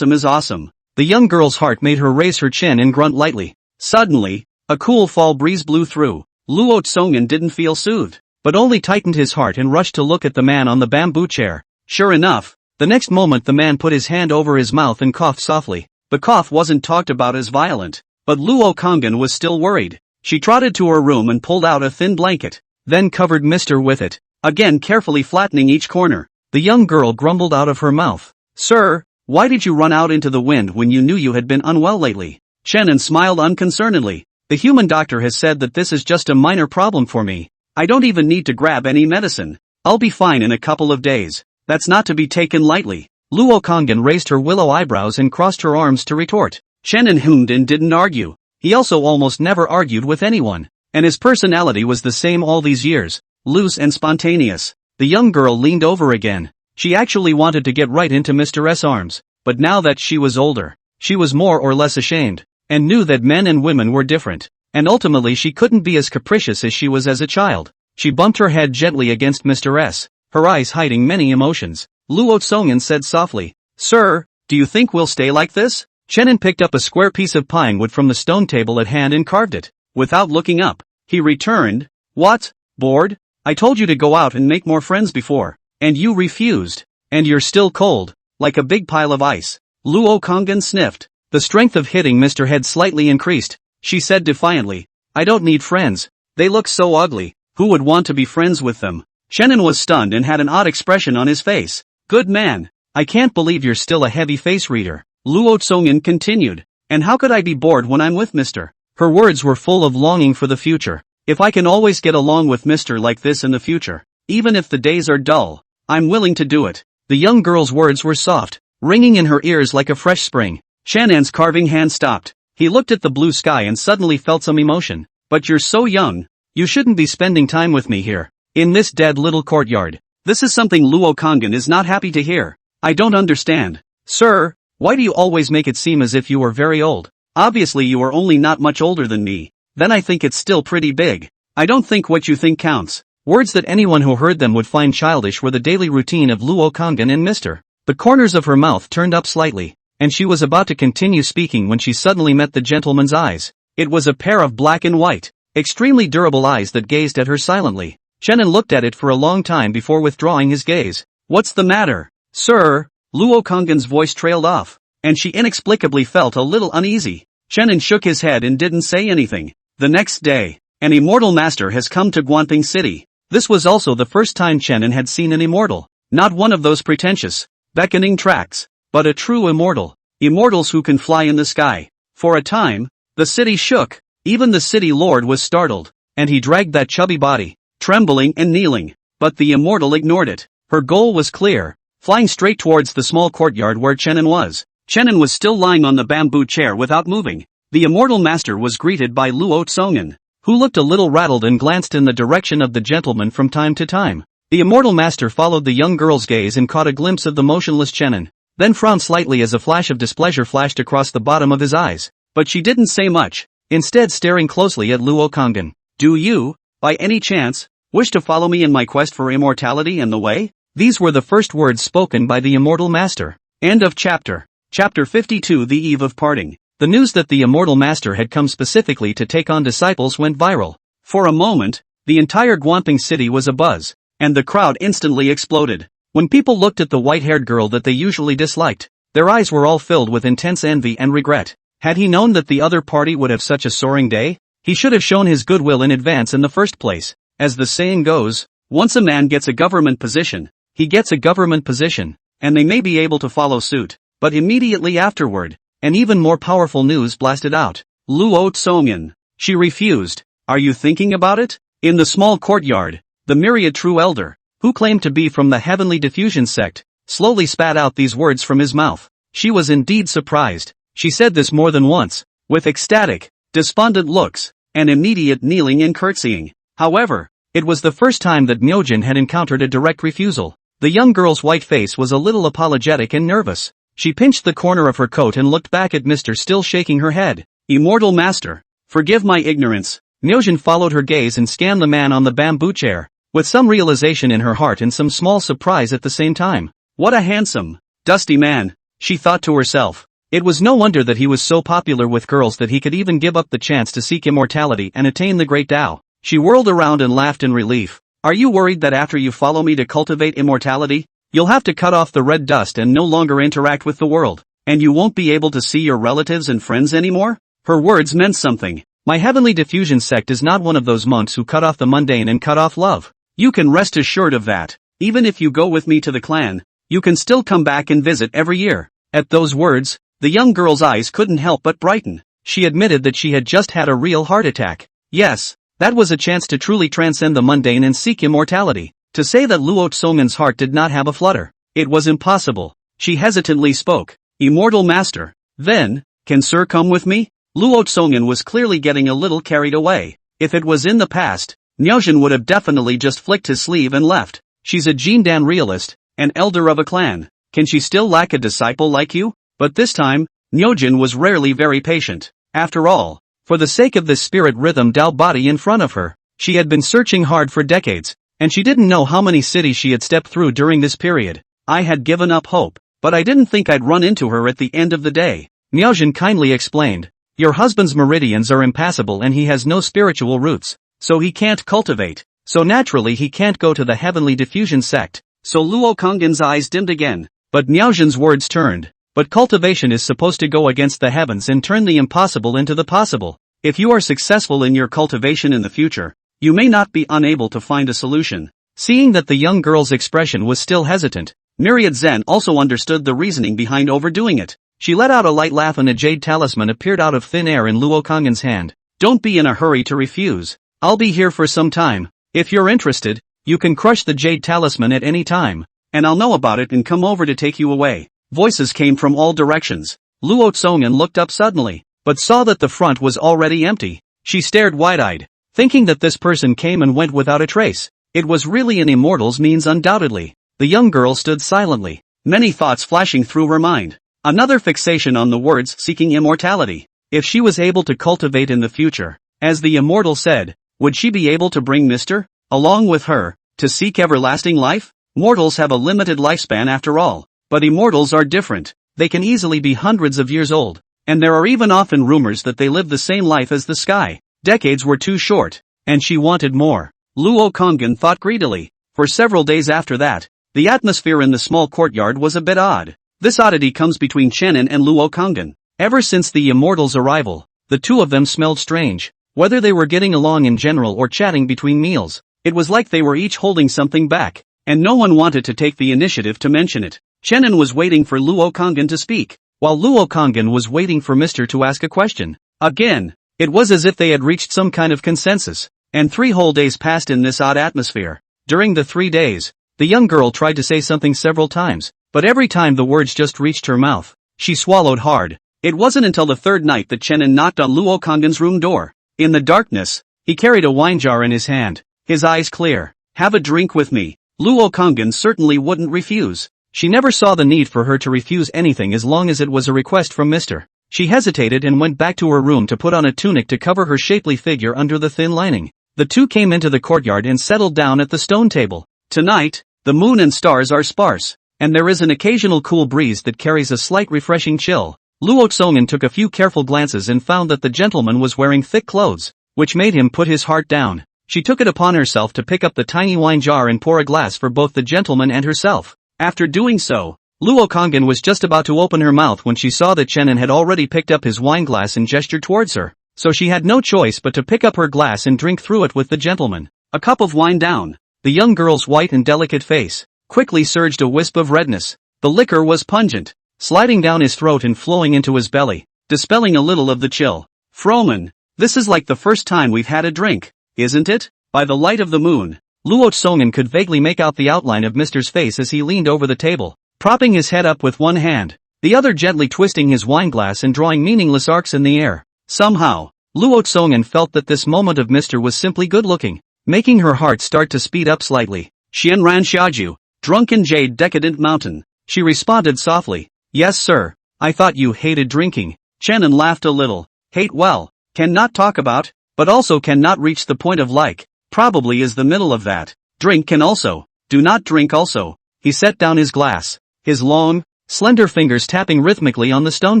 is awesome." The young girl's heart made her raise her chin and grunt lightly. Suddenly, a cool fall breeze blew through. Luo Tsongan didn't feel soothed, but only tightened his heart and rushed to look at the man on the bamboo chair. Sure enough, the next moment the man put his hand over his mouth and coughed softly. The cough wasn't talked about as violent, but Luo Kongan was still worried. She trotted to her room and pulled out a thin blanket, then covered Mr. with it, again carefully flattening each corner. The young girl grumbled out of her mouth, "Sir, why did you run out into the wind when you knew you had been unwell lately?" Shannon smiled unconcernedly. "The human doctor has said that this is just a minor problem for me. I don't even need to grab any medicine. I'll be fine in a couple of days." That's not to be taken lightly. Luo Kongan raised her willow eyebrows and crossed her arms to retort. Shannon hummed and didn't argue. He also almost never argued with anyone, and his personality was the same all these years, loose and spontaneous. The young girl leaned over again. She actually wanted to get right into Mr. S. arms, but now that she was older, she was more or less ashamed, and knew that men and women were different, and ultimately she couldn't be as capricious as she was as a child. She bumped her head gently against Mr. S., her eyes hiding many emotions. Luo Tsongan said softly, "Sir, do you think we'll stay like this?" Chenin picked up a square piece of pine wood from the stone table at hand and carved it. Without looking up, he returned, "What? Bored? I told you to go out and make more friends before, and you refused. And you're still cold, like a big pile of ice." Luo Kongren sniffed. The strength of hitting Mr. Head slightly increased. She said defiantly, "I don't need friends. They look so ugly. Who would want to be friends with them?" Chenin was stunned and had an odd expression on his face. "Good man. I can't believe you're still a heavy face reader." Luo Tsongen continued. "And how could I be bored when I'm with Mr.?" Her words were full of longing for the future. "If I can always get along with Mr. like this in the future, even if the days are dull, I'm willing to do it." The young girl's words were soft, ringing in her ears like a fresh spring. Shannon's carving hand stopped. He looked at the blue sky and suddenly felt some emotion. "But you're so young. You shouldn't be spending time with me here, in this dead little courtyard." This is something Luo Kongren is not happy to hear. "I don't understand. Sir, why do you always make it seem as if you were very old? Obviously you are only not much older than me. Then I think it's still pretty big. I don't think what you think counts." Words that anyone who heard them would find childish were the daily routine of Luo Kongren and Mr. The corners of her mouth turned up slightly, and she was about to continue speaking when she suddenly met the gentleman's eyes. It was a pair of black and white, extremely durable eyes that gazed at her silently. Chenin looked at it for a long time before withdrawing his gaze. "What's the matter, sir?" Luo Kongren's voice trailed off, and she inexplicably felt a little uneasy. Chenin shook his head and didn't say anything. The next day, an immortal master has come to Guanping City. This was also the first time Chenin had seen an immortal. Not one of those pretentious, beckoning tracks, but a true immortal. Immortals who can fly in the sky. For a time, the city shook. Even the city lord was startled, and he dragged that chubby body, trembling and kneeling. But the immortal ignored it. Her goal was clear, flying straight towards the small courtyard where Chenin was. Chenin was still lying on the bamboo chair without moving. The immortal master was greeted by Luo Tsongen, who looked a little rattled and glanced in the direction of the gentleman from time to time. The immortal master followed the young girl's gaze and caught a glimpse of the motionless Chenin, then frowned slightly as a flash of displeasure flashed across the bottom of his eyes. But she didn't say much, instead staring closely at Luo Kongren. "Do you, by any chance, wish to follow me in my quest for immortality and the way?" These were the first words spoken by the immortal master. End of chapter. Chapter 52. The Eve of Parting. The news that the immortal master had come specifically to take on disciples went viral. For a moment, the entire Guanping city was abuzz, and the crowd instantly exploded. When people looked at the white-haired girl that they usually disliked, their eyes were all filled with intense envy and regret. Had he known that the other party would have such a soaring day, he should have shown his goodwill in advance in the first place. As the saying goes, once a man gets a government position, he gets a government position, and they may be able to follow suit. But immediately afterward, an even more powerful news blasted out. "Luo Tsongen." She refused. "Are you thinking about it?" In the small courtyard, the myriad true elder, who claimed to be from the heavenly diffusion sect, slowly spat out these words from his mouth. She was indeed surprised. She said this more than once, with ecstatic, despondent looks, and immediate kneeling and curtsying. However, it was the first time that Myojin had encountered a direct refusal. The young girl's white face was a little apologetic and nervous. She pinched the corner of her coat and looked back at Mr. still shaking her head. "Immortal master, forgive my ignorance." Myojin followed her gaze and scanned the man on the bamboo chair, with some realization in her heart and some small surprise at the same time. "What a handsome, dusty man," she thought to herself. It was no wonder that he was so popular with girls that he could even give up the chance to seek immortality and attain the great Tao. She whirled around and laughed in relief. "Are you worried that after you follow me to cultivate immortality, you'll have to cut off the red dust and no longer interact with the world, and you won't be able to see your relatives and friends anymore?" Her words meant something. "My heavenly diffusion sect is not one of those monks who cut off the mundane and cut off love. You can rest assured of that. Even if you go with me to the clan, you can still come back and visit every year." At those words, the young girl's eyes couldn't help but brighten. She admitted that she had just had a real heart attack. Yes, that was a chance to truly transcend the mundane and seek immortality. To say that Luo Tsongen's heart did not have a flutter, it was impossible. She hesitantly spoke. "Immortal master, then, can sir come with me?" Luo Tsongen was clearly getting a little carried away. If it was in the past, Myojin would have definitely just flicked his sleeve and left. She's a Jindan realist, an elder of a clan. Can she still lack a disciple like you? But this time, Myojin was rarely very patient. After all, for the sake of this spirit rhythm Tao body in front of her, she had been searching hard for decades, and she didn't know how many cities she had stepped through during this period. "I had given up hope, but I didn't think I'd run into her at the end of the day." Miaojin kindly explained. Your husband's meridians are impassable and he has no spiritual roots, so he can't cultivate. So naturally he can't go to the heavenly diffusion sect. So Luo Konggen's eyes dimmed again. But Miaojin's words turned. But cultivation is supposed to go against the heavens and turn the impossible into the possible. If you are successful in your cultivation in the future, you may not be unable to find a solution. Seeing that the young girl's expression was still hesitant, Myriad Zen also understood the reasoning behind overdoing it. She let out a light laugh and a jade talisman appeared out of thin air in Luo Konggen's hand. Don't be in a hurry to refuse. I'll be here for some time. If you're interested, you can crush the jade talisman at any time. And I'll know about it and come over to take you away. Voices came from all directions. Luo Tsongen looked up suddenly, but saw that the front was already empty. She stared wide-eyed, thinking that this person came and went without a trace. It was really an immortal's means undoubtedly. The young girl stood silently, many thoughts flashing through her mind. Another fixation on the words seeking immortality. If she was able to cultivate in the future, as the immortal said, would she be able to bring Mr. along with her, to seek everlasting life? Mortals have a limited lifespan after all, but immortals are different. They can easily be hundreds of years old, and there are even often rumors that they live the same life as the sky. Decades were too short, and she wanted more. Luo Konggen thought greedily. For several days after that, the atmosphere in the small courtyard was a bit odd. This oddity comes between Chenin and Luo Konggen. Ever since the immortal's arrival, the two of them smelled strange. Whether they were getting along in general or chatting between meals, it was like they were each holding something back, and no one wanted to take the initiative to mention it. Chenin was waiting for Luo Konggen to speak, while Luo Konggen was waiting for Mr. to ask a question. Again, it was as if they had reached some kind of consensus, and 3 whole days passed in this odd atmosphere. During the 3 days, the young girl tried to say something several times, but every time the words just reached her mouth, she swallowed hard. It wasn't until the 3rd night that Chenin knocked on Luo Konggen's room door. In the darkness, he carried a wine jar in his hand, his eyes clear. Have a drink with me. Luo Konggen certainly wouldn't refuse. She never saw the need for her to refuse anything as long as it was a request from Mr. She hesitated and went back to her room to put on a tunic to cover her shapely figure under the thin lining. The two came into the courtyard and settled down at the stone table. Tonight, the moon and stars are sparse, and there is an occasional cool breeze that carries a slight refreshing chill. Luo Tsongen took a few careful glances and found that the gentleman was wearing thick clothes, which made him put his heart down. She took it upon herself to pick up the tiny wine jar and pour a glass for both the gentleman and herself. After doing so, Luo Konggen was just about to open her mouth when she saw that Chenin had already picked up his wine glass and gestured towards her, so she had no choice but to pick up her glass and drink through it with the gentleman. A cup of wine down. The young girl's white and delicate face quickly surged a wisp of redness. The liquor was pungent, sliding down his throat and flowing into his belly, dispelling a little of the chill. Froman, this is like the first time we've had a drink, isn't it? By the light of the moon, Luo Tsongen could vaguely make out the outline of Mr.'s face as he leaned over the table, propping his head up with one hand, the other gently twisting his wineglass and drawing meaningless arcs in the air. Somehow, Luo Tsongen felt that this moment of Mr. was simply good-looking, making her heart start to speed up slightly. Xianran Xiaju, drunken jade decadent mountain. She responded softly. Yes sir, I thought you hated drinking. Chenin laughed a little. Hate well, cannot talk about, but also cannot reach the point of like, probably is the middle of that. Drink can also, do not drink also. He set down his glass, his long, slender fingers tapping rhythmically on the stone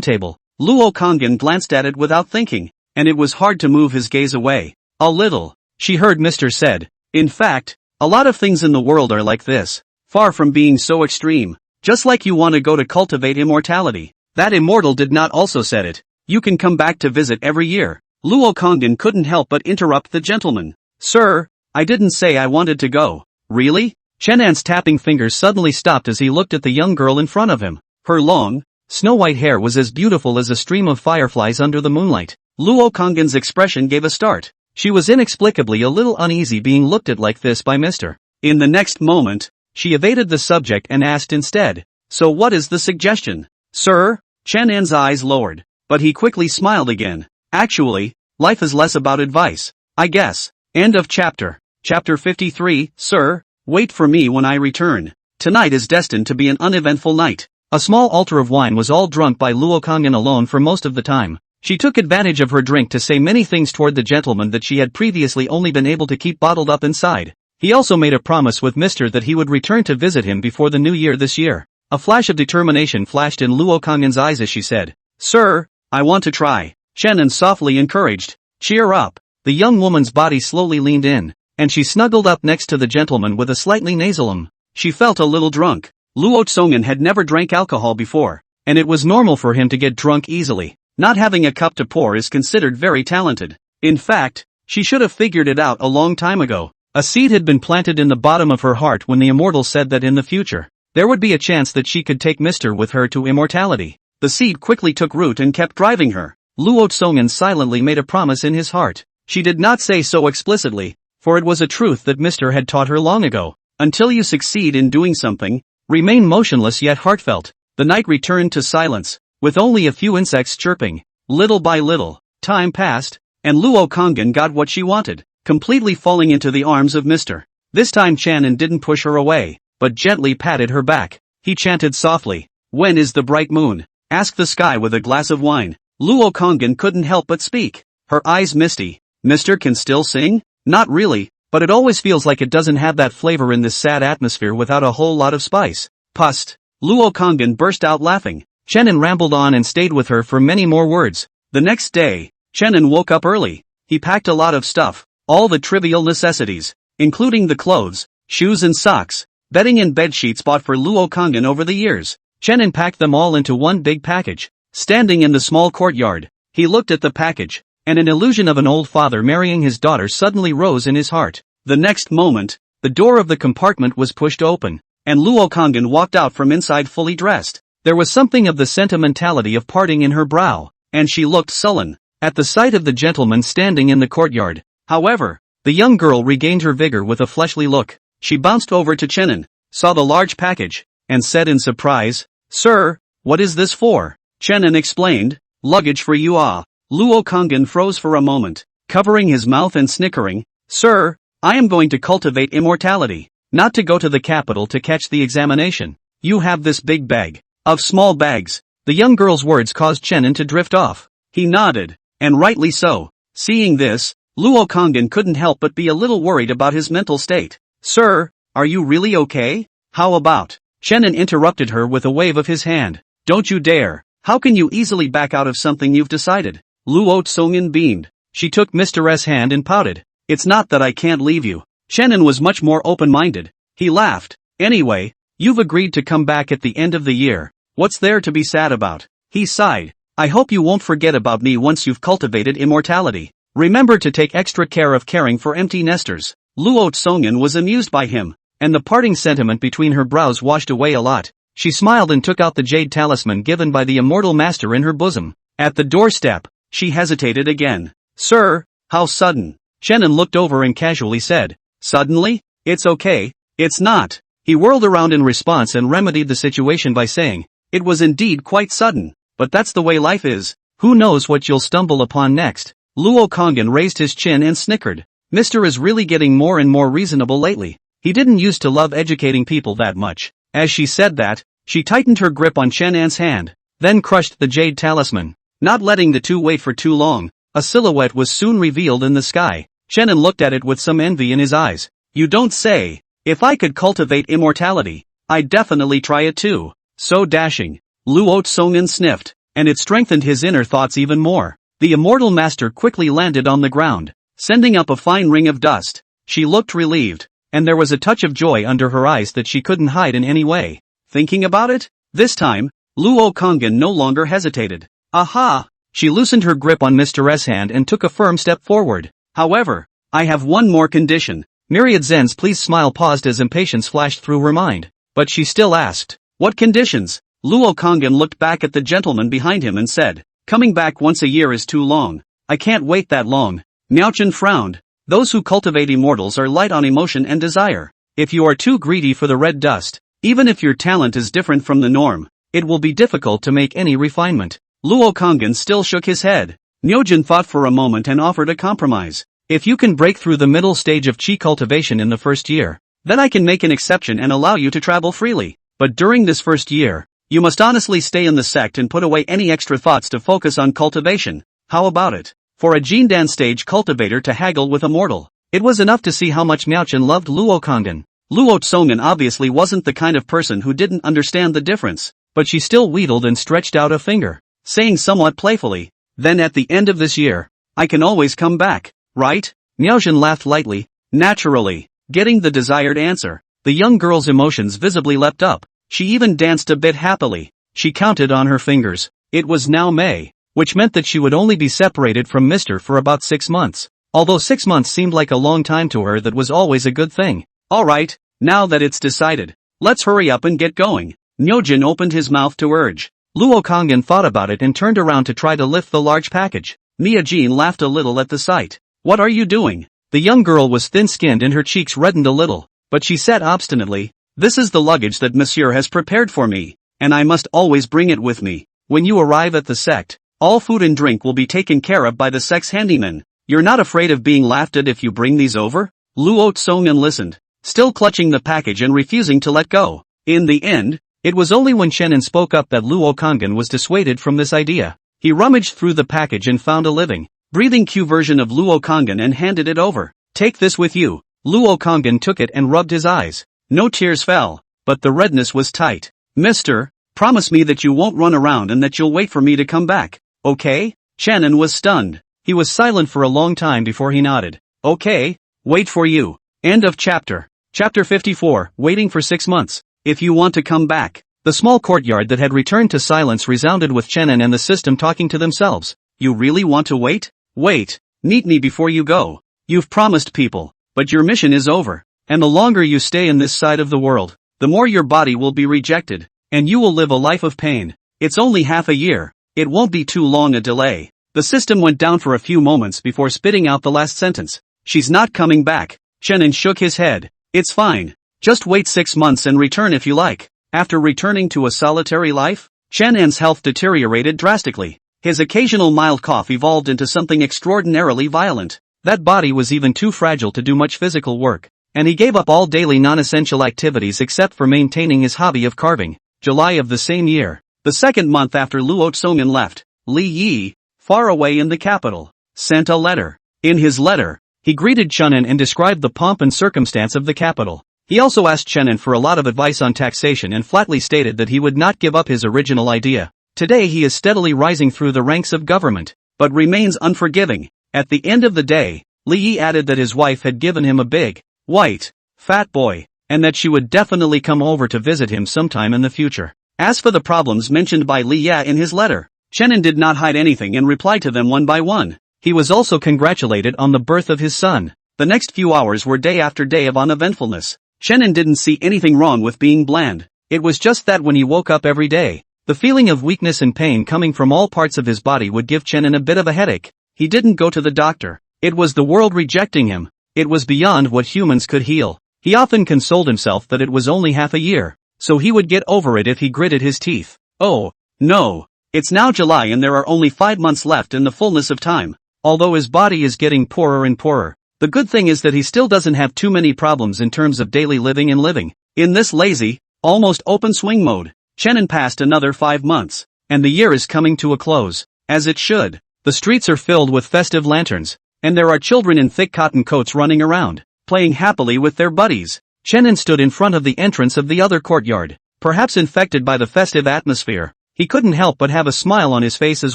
table. Luo Konggen glanced at it without thinking, and it was hard to move his gaze away. A little, she heard Mr. said. In fact, a lot of things in the world are like this, far from being so extreme. Just like you want to go to cultivate immortality. That immortal did not also said it. You can come back to visit every year. Luo Konggen couldn't help but interrupt the gentleman. Sir, I didn't say I wanted to go. Really? Chenan's tapping fingers suddenly stopped as he looked at the young girl in front of him. Her long, snow-white hair was as beautiful as a stream of fireflies under the moonlight. Luo Konggen's expression gave a start. She was inexplicably a little uneasy being looked at like this by Mr. In the next moment, she evaded the subject and asked instead, so what is the suggestion? Sir? Chenan's eyes lowered, but he quickly smiled again. Actually, life is less about advice, I guess. End of chapter. Chapter 53, Sir, wait for me when I return. Tonight is destined to be an uneventful night. A small altar of wine was all drunk by Luo Konggen alone for most of the time. She took advantage of her drink to say many things toward the gentleman that she had previously only been able to keep bottled up inside. He also made a promise with Mr. that he would return to visit him before the new year this year. A flash of determination flashed in Luo Konggen's eyes as she said, Sir, I want to try, Shannon softly encouraged. Cheer up. The young woman's body slowly leaned in, and she snuggled up next to the gentleman with a slightly nasal She felt a little drunk. Luo Tsongan had never drank alcohol before, and it was normal for him to get drunk easily. Not having a cup to pour is considered very talented. In fact, she should have figured it out a long time ago. A seed had been planted in the bottom of her heart when the immortal said that in the future, there would be a chance that she could take Mr. with her to immortality. The seed quickly took root and kept driving her. Luo Tsongan silently made a promise in his heart. She did not say so explicitly, for it was a truth that Mr. had taught her long ago. Until you succeed in doing something, remain motionless yet heartfelt. The night returned to silence, with only a few insects chirping. Little by little, time passed, and Luo Kongan got what she wanted, completely falling into the arms of Mr. This time Shannon didn't push her away, but gently patted her back. He chanted softly, "When is the bright moon? Ask the sky with a glass of wine." Luo Kongan couldn't help but speak, her eyes misty. Mr. can still sing? Not really, but it always feels like it doesn't have that flavor in this sad atmosphere without a whole lot of spice. Pust. Luo Kongan burst out laughing. Shannon rambled on and stayed with her for many more words. The next day, Shannon woke up early. He packed a lot of stuff, all the trivial necessities, including the clothes, shoes and socks, bedding and bedsheets bought for Luo Kongan over the years. Shannon packed them all into one big package. Standing in the small courtyard, he looked at the package, and an illusion of an old father marrying his daughter suddenly rose in his heart. The next moment, the door of the compartment was pushed open, and Luo Kongan walked out from inside fully dressed. There was something of the sentimentality of parting in her brow, and she looked sullen at the sight of the gentleman standing in the courtyard. However, the young girl regained her vigor with a fleshly look. She bounced over to Shannon, saw the large package, and said in surprise, "Sir, what is this for?" Shannon explained, "Luggage for you ah." Luo Kongan froze for a moment, covering his mouth and snickering, "Sir, I am going to cultivate immortality, not to go to the capital to catch the examination. You have this big bag of small bags." The young girl's words caused Shannon to drift off. He nodded, and rightly so. Seeing this, Luo Kongan couldn't help but be a little worried about his mental state. "Sir, are you really okay? How about?" Shannon interrupted her with a wave of his hand. "Don't you dare. How can you easily back out of something you've decided?" Luo Tsongan beamed. She took Mr. S' hand and pouted. "It's not that I can't leave you." Shannon was much more open-minded. He laughed. "Anyway, you've agreed to come back at the end of the year. What's there to be sad about?" He sighed. "I hope you won't forget about me once you've cultivated immortality. Remember to take extra care of caring for empty nesters." Luo Tsongan was amused by him, and the parting sentiment between her brows washed away a lot. She smiled and took out the jade talisman given by the immortal master in her bosom. At the doorstep, she hesitated again. "Sir, how sudden?" Shannon looked over and casually said, "Suddenly? It's okay, it's not." He whirled around in response and remedied the situation by saying, "It was indeed quite sudden, but that's the way life is. Who knows what you'll stumble upon next?" Luo Kongan raised his chin and snickered. Mr. is really getting more and more reasonable lately. He didn't used to love educating people that much. As she said that, she tightened her grip on Shannon's hand, then crushed the jade talisman. Not letting the two wait for too long, a silhouette was soon revealed in the sky. Shannon looked at it with some envy in his eyes. "You don't say. If I could cultivate immortality, I'd definitely try it too. So dashing." Luo Tsongan sniffed, and it strengthened his inner thoughts even more. The immortal master quickly landed on the ground, sending up a fine ring of dust. She looked relieved, and there was a touch of joy under her eyes that she couldn't hide in any way. Thinking about it? This time, Luo Kongan no longer hesitated. "Aha!" She loosened her grip on Mr. S' hand and took a firm step forward. "However, I have one more condition." Myriad Zen's pleased smile paused as impatience flashed through her mind. But she still asked, "What conditions?" Luo Kongan looked back at the gentleman behind him and said, "Coming back once a year is too long. I can't wait that long." Miaochen frowned. "Those who cultivate immortals are light on emotion and desire. If you are too greedy for the red dust, even if your talent is different from the norm, it will be difficult to make any refinement." Luo Kongan still shook his head. Miaochen thought for a moment and offered a compromise. "If you can break through the middle stage of chi cultivation in the first year, then I can make an exception and allow you to travel freely. But during this first year, you must honestly stay in the sect and put away any extra thoughts to focus on cultivation. How about it?" For a Jindan stage cultivator to haggle with a mortal, it was enough to see how much Miaochen loved Luo Kongan. Luo Tsongan obviously wasn't the kind of person who didn't understand the difference, but she still wheedled and stretched out a finger. saying somewhat playfully, "Then at the end of this year, I can always come back, right?" Miaojin laughed lightly, naturally, getting the desired answer. The young girl's emotions visibly leapt up. She even danced a bit happily. She counted on her fingers. It was now May, which meant that she would only be separated from Mr. for about 6 months. Although 6 months seemed like a long time to her, that was always a good thing. "Alright, now that it's decided, let's hurry up and get going." Miaojin opened his mouth to urge. Luo Kangin thought about it and turned around to try to lift the large package. Miaojin laughed a little at the sight. "What are you doing?" The young girl was thin-skinned and her cheeks reddened a little, but she said obstinately, "This is the luggage that Monsieur has prepared for me, and I must always bring it with me. When you arrive at the sect, all food and drink will be taken care of by the sect's handyman. You're not afraid of being laughed at if you bring these over?" Luo Tsongan listened, still clutching the package and refusing to let go. In the end, it was only when Shannon spoke up that Luo Kangin was dissuaded from this idea. He rummaged through the package and found a living, breathing Q version of Luo Kangin and handed it over. "Take this with you." Luo Kangin took it and rubbed his eyes. No tears fell, but the redness was tight. "Mister, promise me that you won't run around and that you'll wait for me to come back, okay?" Shannon was stunned. He was silent for a long time before he nodded. "Okay, wait for you." End of chapter. Chapter 54, Waiting for 6 months. If you want to come back. The small courtyard that had returned to silence resounded with Shannon and the system talking to themselves. "You really want to wait? Wait. Meet me before you go. You've promised people, but your mission is over. And the longer you stay in this side of the world, the more your body will be rejected, and you will live a life of pain. It's only half a year. It won't be too long a delay." The system went down for a few moments before spitting out the last sentence. "She's not coming back." Shannon shook his head. "It's fine. Just wait 6 months and return if you like." After returning to a solitary life, Shannon's health deteriorated drastically. His occasional mild cough evolved into something extraordinarily violent. That body was even too fragile to do much physical work, and he gave up all daily non-essential activities except for maintaining his hobby of carving. July of the same year, the second month after Luo Tsongan left, Li Yi, far away in the capital, sent a letter. In his letter, he greeted Shannon and described the pomp and circumstance of the capital. He also asked Shannon for a lot of advice on taxation and flatly stated that he would not give up his original idea. Today he is steadily rising through the ranks of government, but remains unforgiving. At the end of the day, Li Yi added that his wife had given him a big, white, fat boy, and that she would definitely come over to visit him sometime in the future. As for the problems mentioned by Li Yi in his letter, Shannon did not hide anything and replied to them one by one. He was also congratulated on the birth of his son. The next few hours were day after day of uneventfulness. Shannon didn't see anything wrong with being bland. It was just that when he woke up every day, the feeling of weakness and pain coming from all parts of his body would give Shannon a bit of a headache. He didn't go to the doctor. It was the world rejecting him. It was beyond what humans could heal. He often consoled himself that it was only half a year, so he would get over it if he gritted his teeth. Oh, no. It's now July and there are only 5 months left in the fullness of time. Although his body is getting poorer and poorer, the good thing is that he still doesn't have too many problems in terms of daily living and living. In this lazy, almost open swing mode, Shannon passed another 5 months, and the year is coming to a close, as it should. The streets are filled with festive lanterns, and there are children in thick cotton coats running around, playing happily with their buddies. Shannon stood in front of the entrance of the other courtyard, perhaps infected by the festive atmosphere. He couldn't help but have a smile on his face as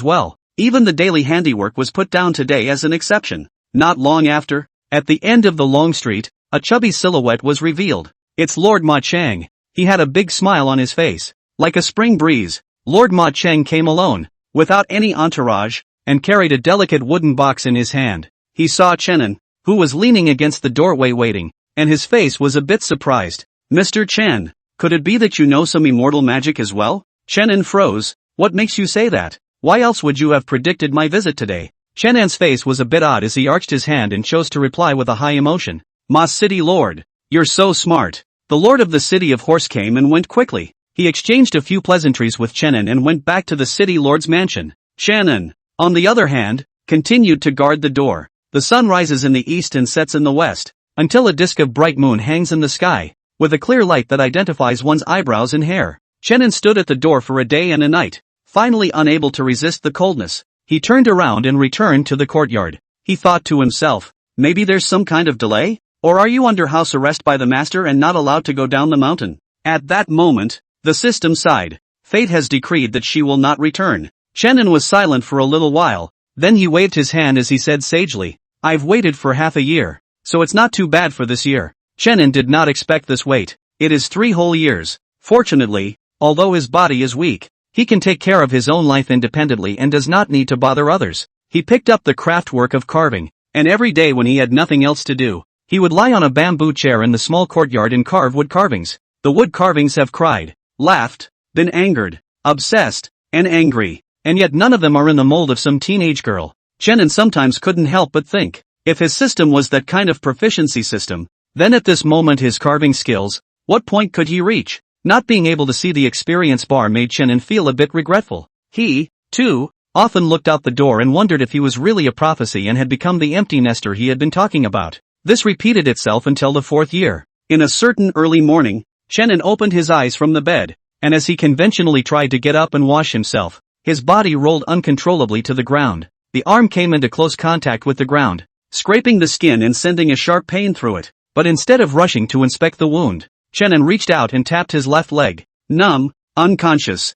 well. Even the daily handiwork was put down today as an exception. Not long after, at the end of the long street, a chubby silhouette was revealed. It's Lord Ma Chang. He had a big smile on his face. Like a spring breeze, Lord Ma Chang came alone, without any entourage, and carried a delicate wooden box in his hand. He saw Shannon, who was leaning against the doorway waiting, and his face was a bit surprised. "Mr. Chen, could it be that you know some immortal magic as well?" Shannon froze. "What makes you say that? Why else would you have predicted my visit today?" Shannon's face was a bit odd as he arched his hand and chose to reply with a high emotion. "Ma City Lord, you're so smart." The Lord of the City of Horse came and went quickly. He exchanged a few pleasantries with Shannon and went back to the City Lord's mansion. Shannon, on the other hand, continued to guard the door. The sun rises in the east and sets in the west, until a disk of bright moon hangs in the sky, with a clear light that identifies one's eyebrows and hair. Shannon stood at the door for a day and a night, finally unable to resist the coldness. He turned around and returned to the courtyard. He thought to himself, maybe there's some kind of delay? Or are you under house arrest by the master and not allowed to go down the mountain? At that moment, the system sighed. Fate has decreed that she will not return. Chenin was silent for a little while, then he waved his hand as he said sagely, I've waited for half a year, so it's not too bad for this year. Chenin did not expect this wait. It is 3 whole years. Fortunately, although his body is weak, he can take care of his own life independently and does not need to bother others. He picked up the craft work of carving, and every day when he had nothing else to do, he would lie on a bamboo chair in the small courtyard and carve wood carvings. The wood carvings have cried, laughed, been angered, obsessed, and angry, and yet none of them are in the mold of some teenage girl. Chenin sometimes couldn't help but think, if his system was that kind of proficiency system, then at this moment his carving skills, what point could he reach? Not being able to see the experience bar made Chenin feel a bit regretful. He, too, often looked out the door and wondered if he was really a prophecy and had become the empty nester he had been talking about. This repeated itself until the 4th year. In a certain early morning, Chenin opened his eyes from the bed, and as he conventionally tried to get up and wash himself, his body rolled uncontrollably to the ground. The arm came into close contact with the ground, scraping the skin and sending a sharp pain through it. But instead of rushing to inspect the wound, Chenin reached out and tapped his left leg. Numb, unconscious.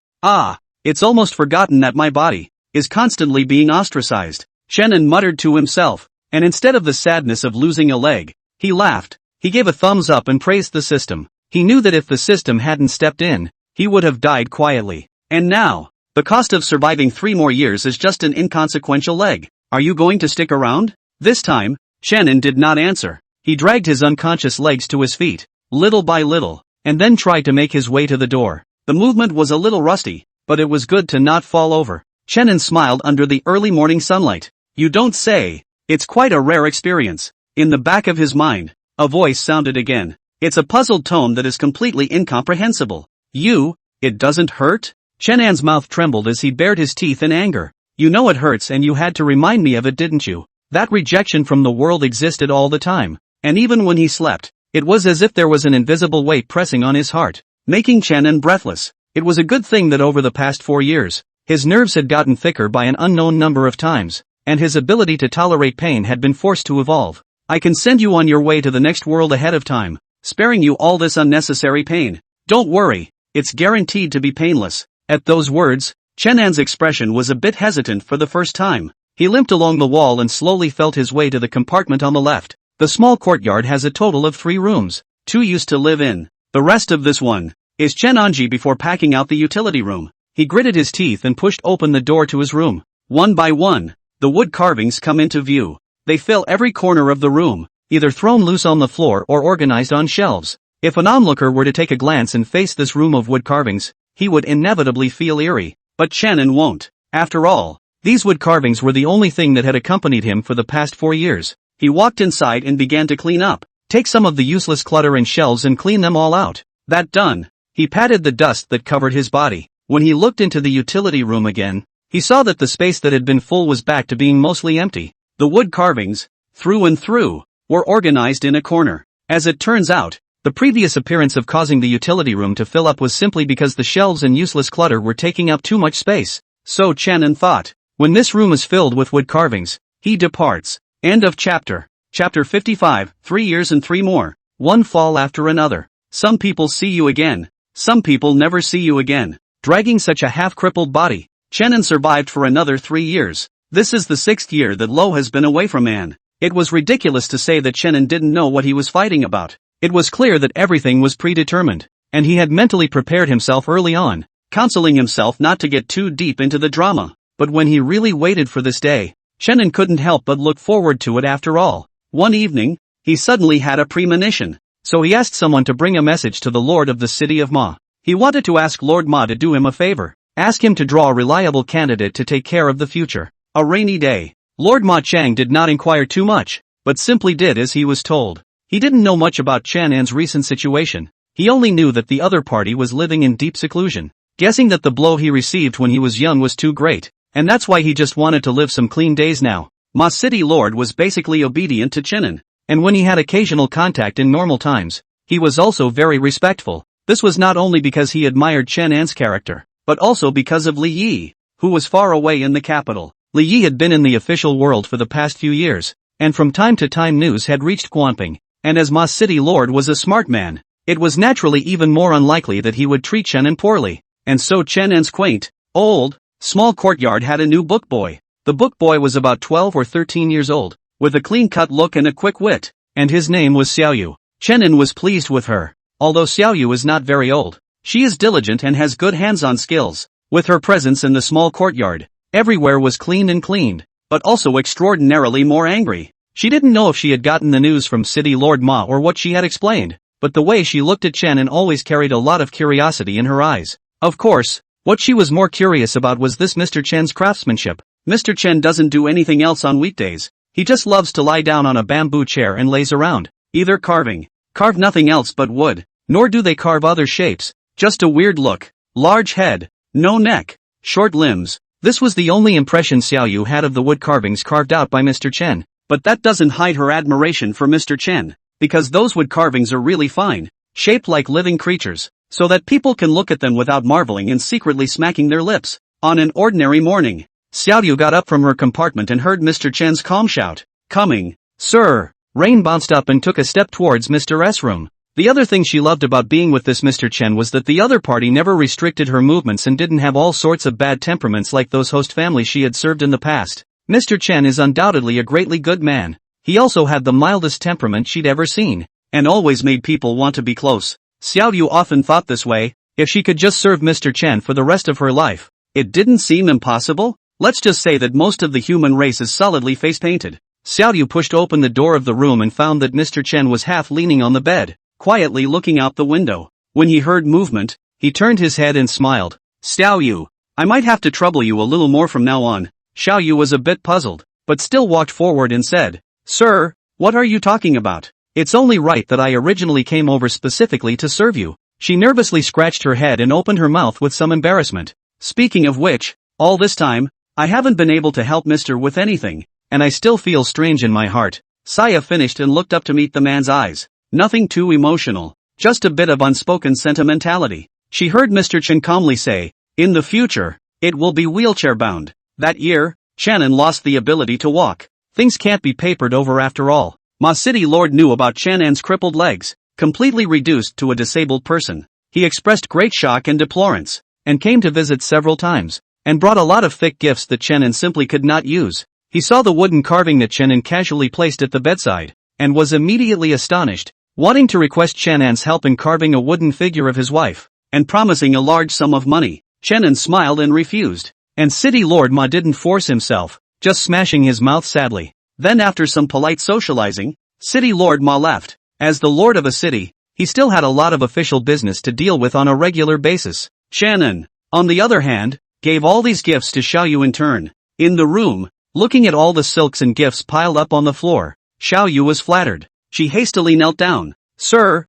It's almost forgotten that my body is constantly being ostracized. Chenin muttered to himself, and instead of the sadness of losing a leg, he laughed. He gave a thumbs up and praised the system. He knew that if the system hadn't stepped in, he would have died quietly. And now, the cost of surviving 3 more years is just an inconsequential leg. Are you going to stick around? This time, Chenin did not answer. He dragged his unconscious legs to his feet, little by little, and then tried to make his way to the door. The movement was a little rusty, but it was good to not fall over. Chenin smiled under the early morning sunlight. You don't say. It's quite a rare experience. In the back of his mind, a voice sounded again. It's a puzzled tone that is completely incomprehensible. It doesn't hurt? Chenin's mouth trembled as he bared his teeth in anger. You know it hurts and you had to remind me of it, didn't you? That rejection from the world existed all the time. And even when he slept, it was as if there was an invisible weight pressing on his heart, making Chenin breathless. It was a good thing that over the past 4 years, his nerves had gotten thicker by an unknown number of times, and his ability to tolerate pain had been forced to evolve. I can send you on your way to the next world ahead of time, sparing you all this unnecessary pain. Don't worry, it's guaranteed to be painless. At those words, Chenin's expression was a bit hesitant for the first time. He limped along the wall and slowly felt his way to the compartment on the left. The small courtyard has a total of 3 rooms, 2 used to live in. The rest of this one is Chenonji before packing out the utility room. He gritted his teeth and pushed open the door to his room. One by one, the wood carvings come into view. They fill every corner of the room, either thrown loose on the floor or organized on shelves. If an onlooker were to take a glance and face this room of wood carvings, he would inevitably feel eerie. But Chenin won't. After all, these wood carvings were the only thing that had accompanied him for the past 4 years. He walked inside and began to clean up. Take some of the useless clutter and shelves and clean them all out. That done, he patted the dust that covered his body. When he looked into the utility room again, he saw that the space that had been full was back to being mostly empty. The wood carvings, through and through, were organized in a corner. As it turns out, the previous appearance of causing the utility room to fill up was simply because the shelves and useless clutter were taking up too much space. So Chenin thought, when this room is filled with wood carvings, he departs. End of chapter. Chapter 55, 3 years and 3 more. One fall after another. Some people see you again. Some people never see you again. Dragging such a half-crippled body, Chenin survived for another 3 years. This is the 6th year that Lo has been away from Anne. It was ridiculous to say that Chenin didn't know what he was fighting about. It was clear that everything was predetermined, and he had mentally prepared himself early on, counseling himself not to get too deep into the drama. But when he really waited for this day, Chenin couldn't help but look forward to it after all. One evening, he suddenly had a premonition, so he asked someone to bring a message to the Lord of the city of Ma. He wanted to ask Lord Ma to do him a favor, ask him to draw a reliable candidate to take care of the future. A rainy day. Lord Ma Chang did not inquire too much, but simply did as he was told. He didn't know much about Chenin's recent situation. He only knew that the other party was living in deep seclusion, guessing that the blow he received when he was young was too great, and that's why he just wanted to live some clean days now. Ma City Lord was basically obedient to Chenin, and when he had occasional contact in normal times, he was also very respectful. This was not only because he admired Chenin's character, but also because of Li Yi, who was far away in the capital. Li Yi had been in the official world for the past few years, and from time to time news had reached Guanping, and as Ma City Lord was a smart man, it was naturally even more unlikely that he would treat Chenin poorly, and so Chenin's quaint, old, small courtyard had a new book boy. The book boy was about 12 or 13 years old, with a clean-cut look and a quick wit, and his name was Xiaoyu. Chenin was pleased with her. Although Xiaoyu is not very old, she is diligent and has good hands-on skills. With her presence in the small courtyard, everywhere was cleaned and cleaned, but also extraordinarily more angry. She didn't know if she had gotten the news from City Lord Ma or what she had explained, but the way she looked at Chenin always carried a lot of curiosity in her eyes. Of course, what she was more curious about was this Mr. Chen's craftsmanship. Mr. Chen doesn't do anything else on weekdays. He just loves to lie down on a bamboo chair and laze around, either carve nothing else but wood, nor do they carve other shapes, just a weird look, large head, no neck, short limbs. This was the only impression Xiaoyu had of the wood carvings carved out by Mr. Chen, but that doesn't hide her admiration for Mr. Chen, because those wood carvings are really fine, shaped like living creatures, so that people can look at them without marveling and secretly smacking their lips. On an ordinary morning, Xiaoyu got up from her compartment and heard Mr. Chen's calm shout, "Coming, sir!" Rain bounced up and took a step towards Mr. S' room. The other thing she loved about being with this Mr. Chen was that the other party never restricted her movements and didn't have all sorts of bad temperaments like those host families she had served in the past. Mr. Chen is undoubtedly a greatly good man. He also had the mildest temperament she'd ever seen, and always made people want to be close. Xiaoyu often thought this way, if she could just serve Mr. Chen for the rest of her life. It didn't seem impossible. Let's just say that most of the human race is solidly face-painted. Xiaoyu pushed open the door of the room and found that Mr. Chen was half leaning on the bed, quietly looking out the window. When he heard movement, he turned his head and smiled. "Xiaoyu, I might have to trouble you a little more from now on." Xiaoyu was a bit puzzled, but still walked forward and said, "Sir, what are you talking about? It's only right that I originally came over specifically to serve you." She nervously scratched her head and opened her mouth with some embarrassment. "Speaking of which, all this time, I haven't been able to help Mr. with anything, and I still feel strange in my heart." Saya finished and looked up to meet the man's eyes. Nothing too emotional, just a bit of unspoken sentimentality. She heard Mr. Chen calmly say, "In the future, it will be wheelchair-bound." That year, Chenin lost the ability to walk. Things can't be papered over after all. Ma City Lord knew about Chenin's crippled legs, completely reduced to a disabled person. He expressed great shock and deplorance, and came to visit several times, and brought a lot of thick gifts that Chenin simply could not use. He saw the wooden carving that Chenin casually placed at the bedside, and was immediately astonished, wanting to request Chenin's help in carving a wooden figure of his wife, and promising a large sum of money. Chenin smiled and refused, and City Lord Ma didn't force himself, just smashing his mouth sadly. Then after some polite socializing, City Lord Ma left. As the lord of a city, he still had a lot of official business to deal with on a regular basis. Chenin, on the other hand, gave all these gifts to Xiaoyu in turn. In the room, looking at all the silks and gifts piled up on the floor, Xiaoyu was flattered. She hastily knelt down. "Sir,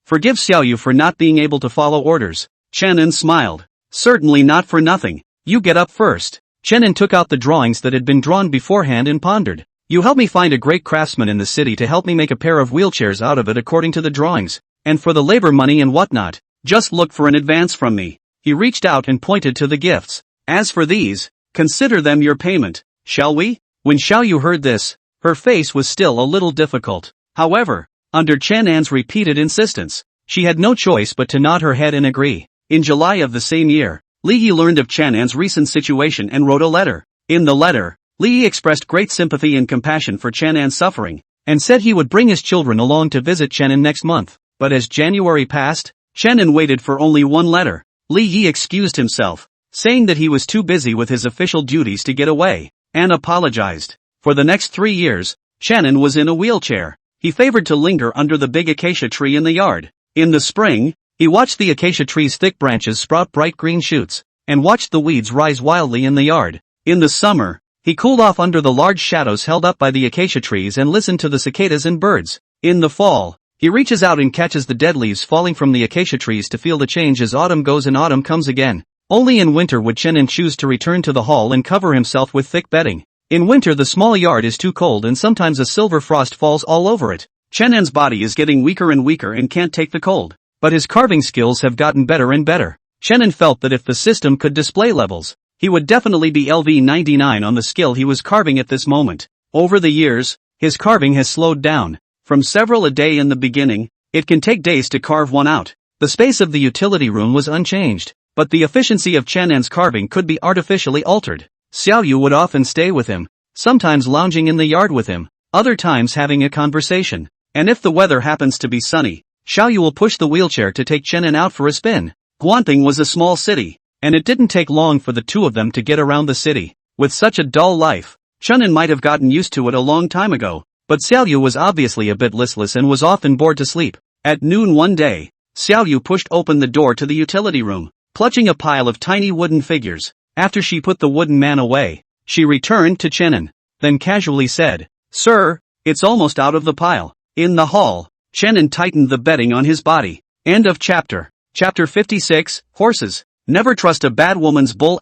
forgive Xiaoyu for not being able to follow orders." Chenin smiled. "Certainly not for nothing. You get up first." Chenin took out the drawings that had been drawn beforehand and pondered. "You help me find a great craftsman in the city to help me make a pair of wheelchairs out of it according to the drawings, and for the labor money and whatnot, just look for an advance from me." He reached out and pointed to the gifts. "As for these, consider them your payment, shall we?" When Xiaoyu heard this, her face was still a little difficult. However, under Chenin's repeated insistence, she had no choice but to nod her head and agree. In July of the same year, Li Yi learned of Chenin's recent situation and wrote a letter. In the letter, Li Yi expressed great sympathy and compassion for Chenin's suffering, and said he would bring his children along to visit Chenin next month. But as January passed, Chenin waited for only one letter. Li Yi excused himself, saying that he was too busy with his official duties to get away, and apologized. For the next 3 years, Chenin was in a wheelchair. He favored to linger under the big acacia tree in the yard. In the spring, he watched the acacia tree's thick branches sprout bright green shoots, and watched the weeds rise wildly in the yard. In the summer, he cooled off under the large shadows held up by the acacia trees and listened to the cicadas and birds. In the fall, he reaches out and catches the dead leaves falling from the acacia trees to feel the change as autumn goes and autumn comes again. Only in winter would Chenin choose to return to the hall and cover himself with thick bedding. In winter the small yard is too cold and sometimes a silver frost falls all over it. Chenin's body is getting weaker and weaker and can't take the cold, but his carving skills have gotten better and better. Chenin felt that if the system could display levels, he would definitely be LV99 on the skill he was carving at this moment. Over the years, his carving has slowed down. From several a day in the beginning, it can take days to carve one out. The space of the utility room was unchanged. but the efficiency of Channen's carving could be artificially altered. Xiaoyu would often stay with him, sometimes lounging in the yard with him, other times having a conversation. And if the weather happens to be sunny, Xiaoyu will push the wheelchair to take Chenin out for a spin. Guanping was a small city, and it didn't take long for the two of them to get around the city. With such a dull life, Chenin might have gotten used to it a long time ago, but Xiaoyu was obviously a bit listless and was often bored to sleep. At noon one day, Xiaoyu pushed open the door to the utility room, clutching a pile of tiny wooden figures. After she put the wooden man away, she returned to Chenin, then casually said, "Sir, it's almost out of the pile." In the hall, Chenin tightened the bedding on his body. End of chapter. Chapter 56, Horses. Never trust a bad woman's bull *****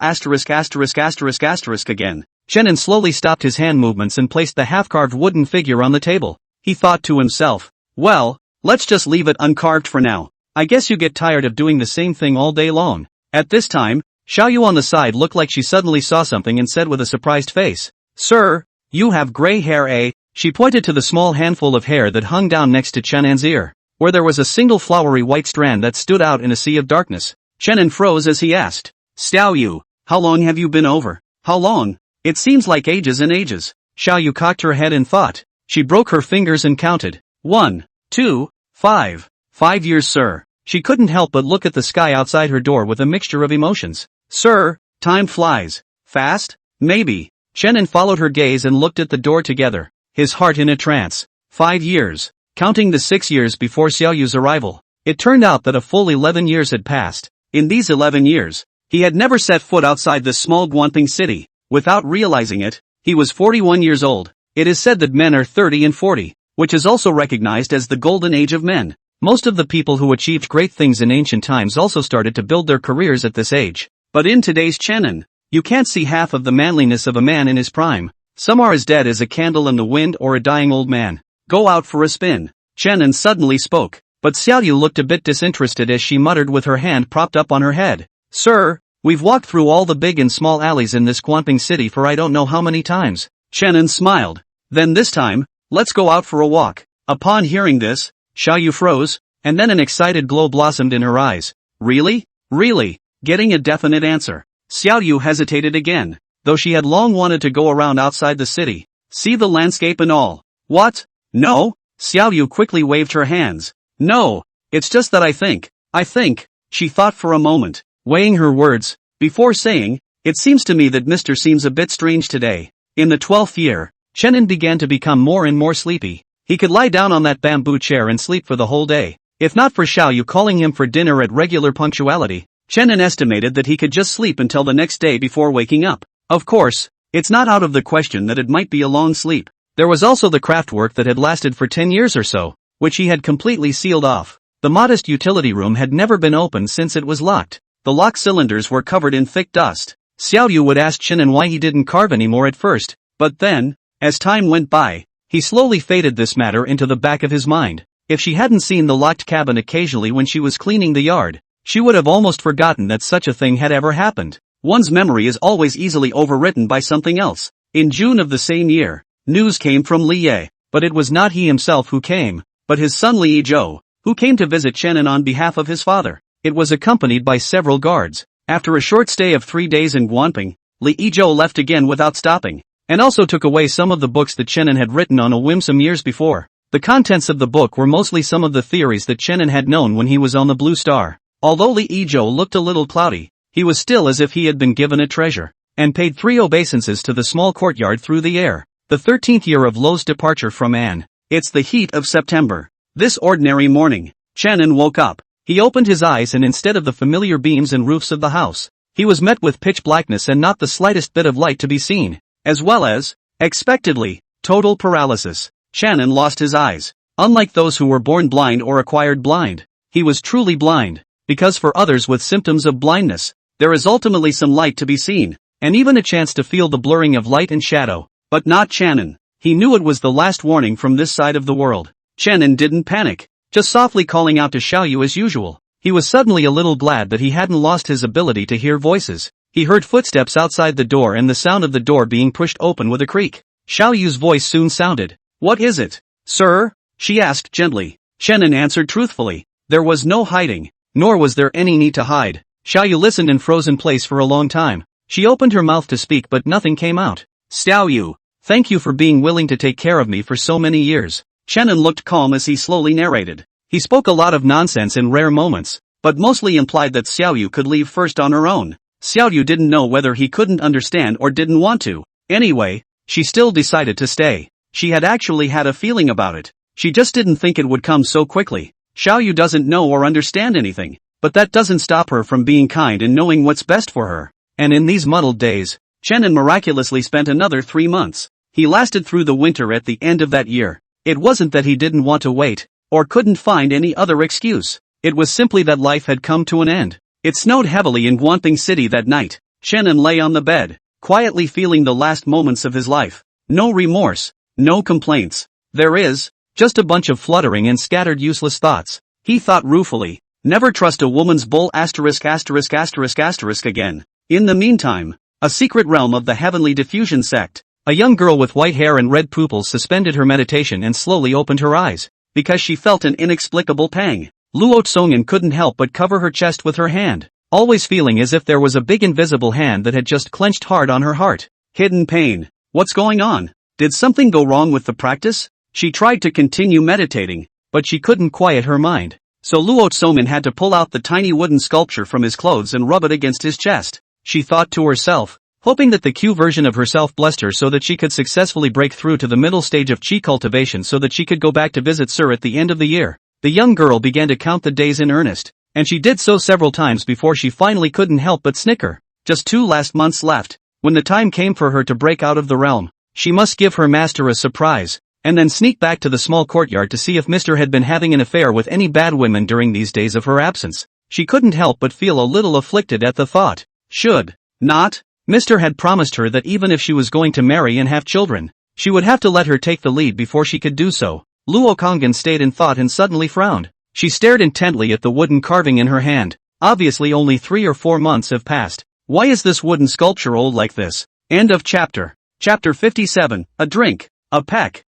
again. Chenin slowly stopped his hand movements and placed the half-carved wooden figure on the table. He thought to himself, well, let's just leave it uncarved for now. I guess you get tired of doing the same thing all day long. At this time, Xiaoyu on the side looked like she suddenly saw something and said with a surprised face, "Sir, you have gray hair, eh?" She pointed to the small handful of hair that hung down next to Chennen's ear, where there was a single flowery white strand that stood out in a sea of darkness. Chenin froze as he asked, "Xiaoyu, how long have you been over?" "How long? It seems like ages and ages." Xiaoyu cocked her head in thought. She broke her fingers and counted. 1, 2, 5. 5 years, sir. She couldn't help but look at the sky outside her door with a mixture of emotions. "Sir, time flies. Fast? Maybe." Chenin followed her gaze and looked at the door together, his heart in a trance. 5 years. Counting the 6 years before Xiaoyu's arrival, it turned out that a full 11 years had passed. In these 11 years, he had never set foot outside the small Guanping city. Without realizing it, he was 41 years old. It is said that men are 30 and 40, which is also recognized as the golden age of men. Most of the people who achieved great things in ancient times also started to build their careers at this age. But in today's Chenin, you can't see half of the manliness of a man in his prime. Some are as dead as a candle in the wind or a dying old man. "Go out for a spin." Chenin suddenly spoke, but Xiaoyu looked a bit disinterested as she muttered with her hand propped up on her head. "Sir, we've walked through all the big and small alleys in this Guanping city for I don't know how many times." Chenin smiled. "Then this time, let's go out for a walk." Upon hearing this, Xiaoyu froze, and then an excited glow blossomed in her eyes. "Really? Really?" Getting a definite answer, Xiaoyu hesitated again, though she had long wanted to go around outside the city, see the landscape and all. "What? No?" Xiaoyu quickly waved her hands. "No, it's just that I think. She thought for a moment, weighing her words, before saying, "It seems to me that Mr. seems a bit strange today." In the 12th year, Chenin began to become more and more sleepy. He could lie down on that bamboo chair and sleep for the whole day. If not for Xiaoyu calling him for dinner at regular punctuality, Chenin estimated that he could just sleep until the next day before waking up. Of course, it's not out of the question that it might be a long sleep. There was also the craft work that had lasted for 10 years or so, which he had completely sealed off. The modest utility room had never been opened since it was locked. The lock cylinders were covered in thick dust. Xiaoyu would ask Chenin why he didn't carve anymore at first, but then, as time went by, he slowly faded this matter into the back of his mind. If she hadn't seen the locked cabin occasionally when she was cleaning the yard, she would have almost forgotten that such a thing had ever happened. One's memory is always easily overwritten by something else. In June of the same year, news came from Li Ye, but it was not he himself who came, but his son Li Zhou, who came to visit Chenin on behalf of his father. It was accompanied by several guards. After a short stay of 3 days in Guanping, Li Zhou left again without stopping, and also took away some of the books that Chenin had written on a whim some years before. The contents of the book were mostly some of the theories that Chenin had known when he was on the Blue Star. Although Li Zhou looked a little cloudy, he was still as if he had been given a treasure, and paid 3 obeisances to the small courtyard through the air. The 13th year of Lo's departure from An. It's the heat of September. This ordinary morning, Chenin woke up. He opened his eyes and instead of the familiar beams and roofs of the house, he was met with pitch blackness and not the slightest bit of light to be seen, as well as, expectedly, total paralysis. Chenin lost his eyes. Unlike those who were born blind or acquired blind, he was truly blind, because for others with symptoms of blindness, there is ultimately some light to be seen, and even a chance to feel the blurring of light and shadow. But not Chenin. He knew it was the last warning from this side of the world. Chenin didn't panic, just softly calling out to Xiaoyu as usual. He was suddenly a little glad that he hadn't lost his ability to hear voices. He heard footsteps outside the door and the sound of the door being pushed open with a creak. Xiaoyu's voice soon sounded. "What is it, sir?" she asked gently. Chenin answered truthfully. There was no hiding, nor was there any need to hide. Xiaoyu listened and froze in place for a long time. She opened her mouth to speak but nothing came out. Xiaoyu, thank you for being willing to take care of me for so many years. Chenin looked calm as he slowly narrated. He spoke a lot of nonsense in rare moments, but mostly implied that Xiaoyu could leave first on her own. Xiaoyu didn't know whether he couldn't understand or didn't want to. Anyway, she still decided to stay. She had actually had a feeling about it. She just didn't think it would come so quickly. Xiaoyu doesn't know or understand anything, but that doesn't stop her from being kind and knowing what's best for her. And in these muddled days, Chenin miraculously spent another 3 months. He lasted through the winter at the end of that year. It wasn't that he didn't want to wait, or couldn't find any other excuse. It was simply that life had come to an end. It snowed heavily in Guanting City that night. Chenin lay on the bed, quietly feeling the last moments of his life. No remorse, no complaints. There is just a bunch of fluttering and scattered useless thoughts. He thought ruefully, never trust a woman's bull ****** again. In the meantime, a secret realm of the Heavenly Diffusion sect. A young girl with white hair and red pupils suspended her meditation and slowly opened her eyes, because she felt an inexplicable pang. Luo Tsongan couldn't help but cover her chest with her hand, always feeling as if there was a big invisible hand that had just clenched hard on her heart. Hidden pain. What's going on? Did something go wrong with the practice? She tried to continue meditating, but she couldn't quiet her mind. So Luo Tsongan had to pull out the tiny wooden sculpture from his clothes and rub it against his chest. She thought to herself, hoping that the Q version of herself blessed her so that she could successfully break through to the middle stage of Qi cultivation so that she could go back to visit Sir at the end of the year. The young girl began to count the days in earnest, and she did so several times before she finally couldn't help but snicker. Just 2 last months left. When the time came for her to break out of the realm, she must give her master a surprise, and then sneak back to the small courtyard to see if Mr. had been having an affair with any bad women during these days of her absence. She couldn't help but feel a little afflicted at the thought. Should not. Mr. had promised her that even if she was going to marry and have children, she would have to let her take the lead before she could do so. Luo Kongan stayed in thought and suddenly frowned. She stared intently at the wooden carving in her hand. Obviously only 3 or 4 months have passed. Why is this wooden sculpture old like this? End of chapter. Chapter 57, a drink, a peck,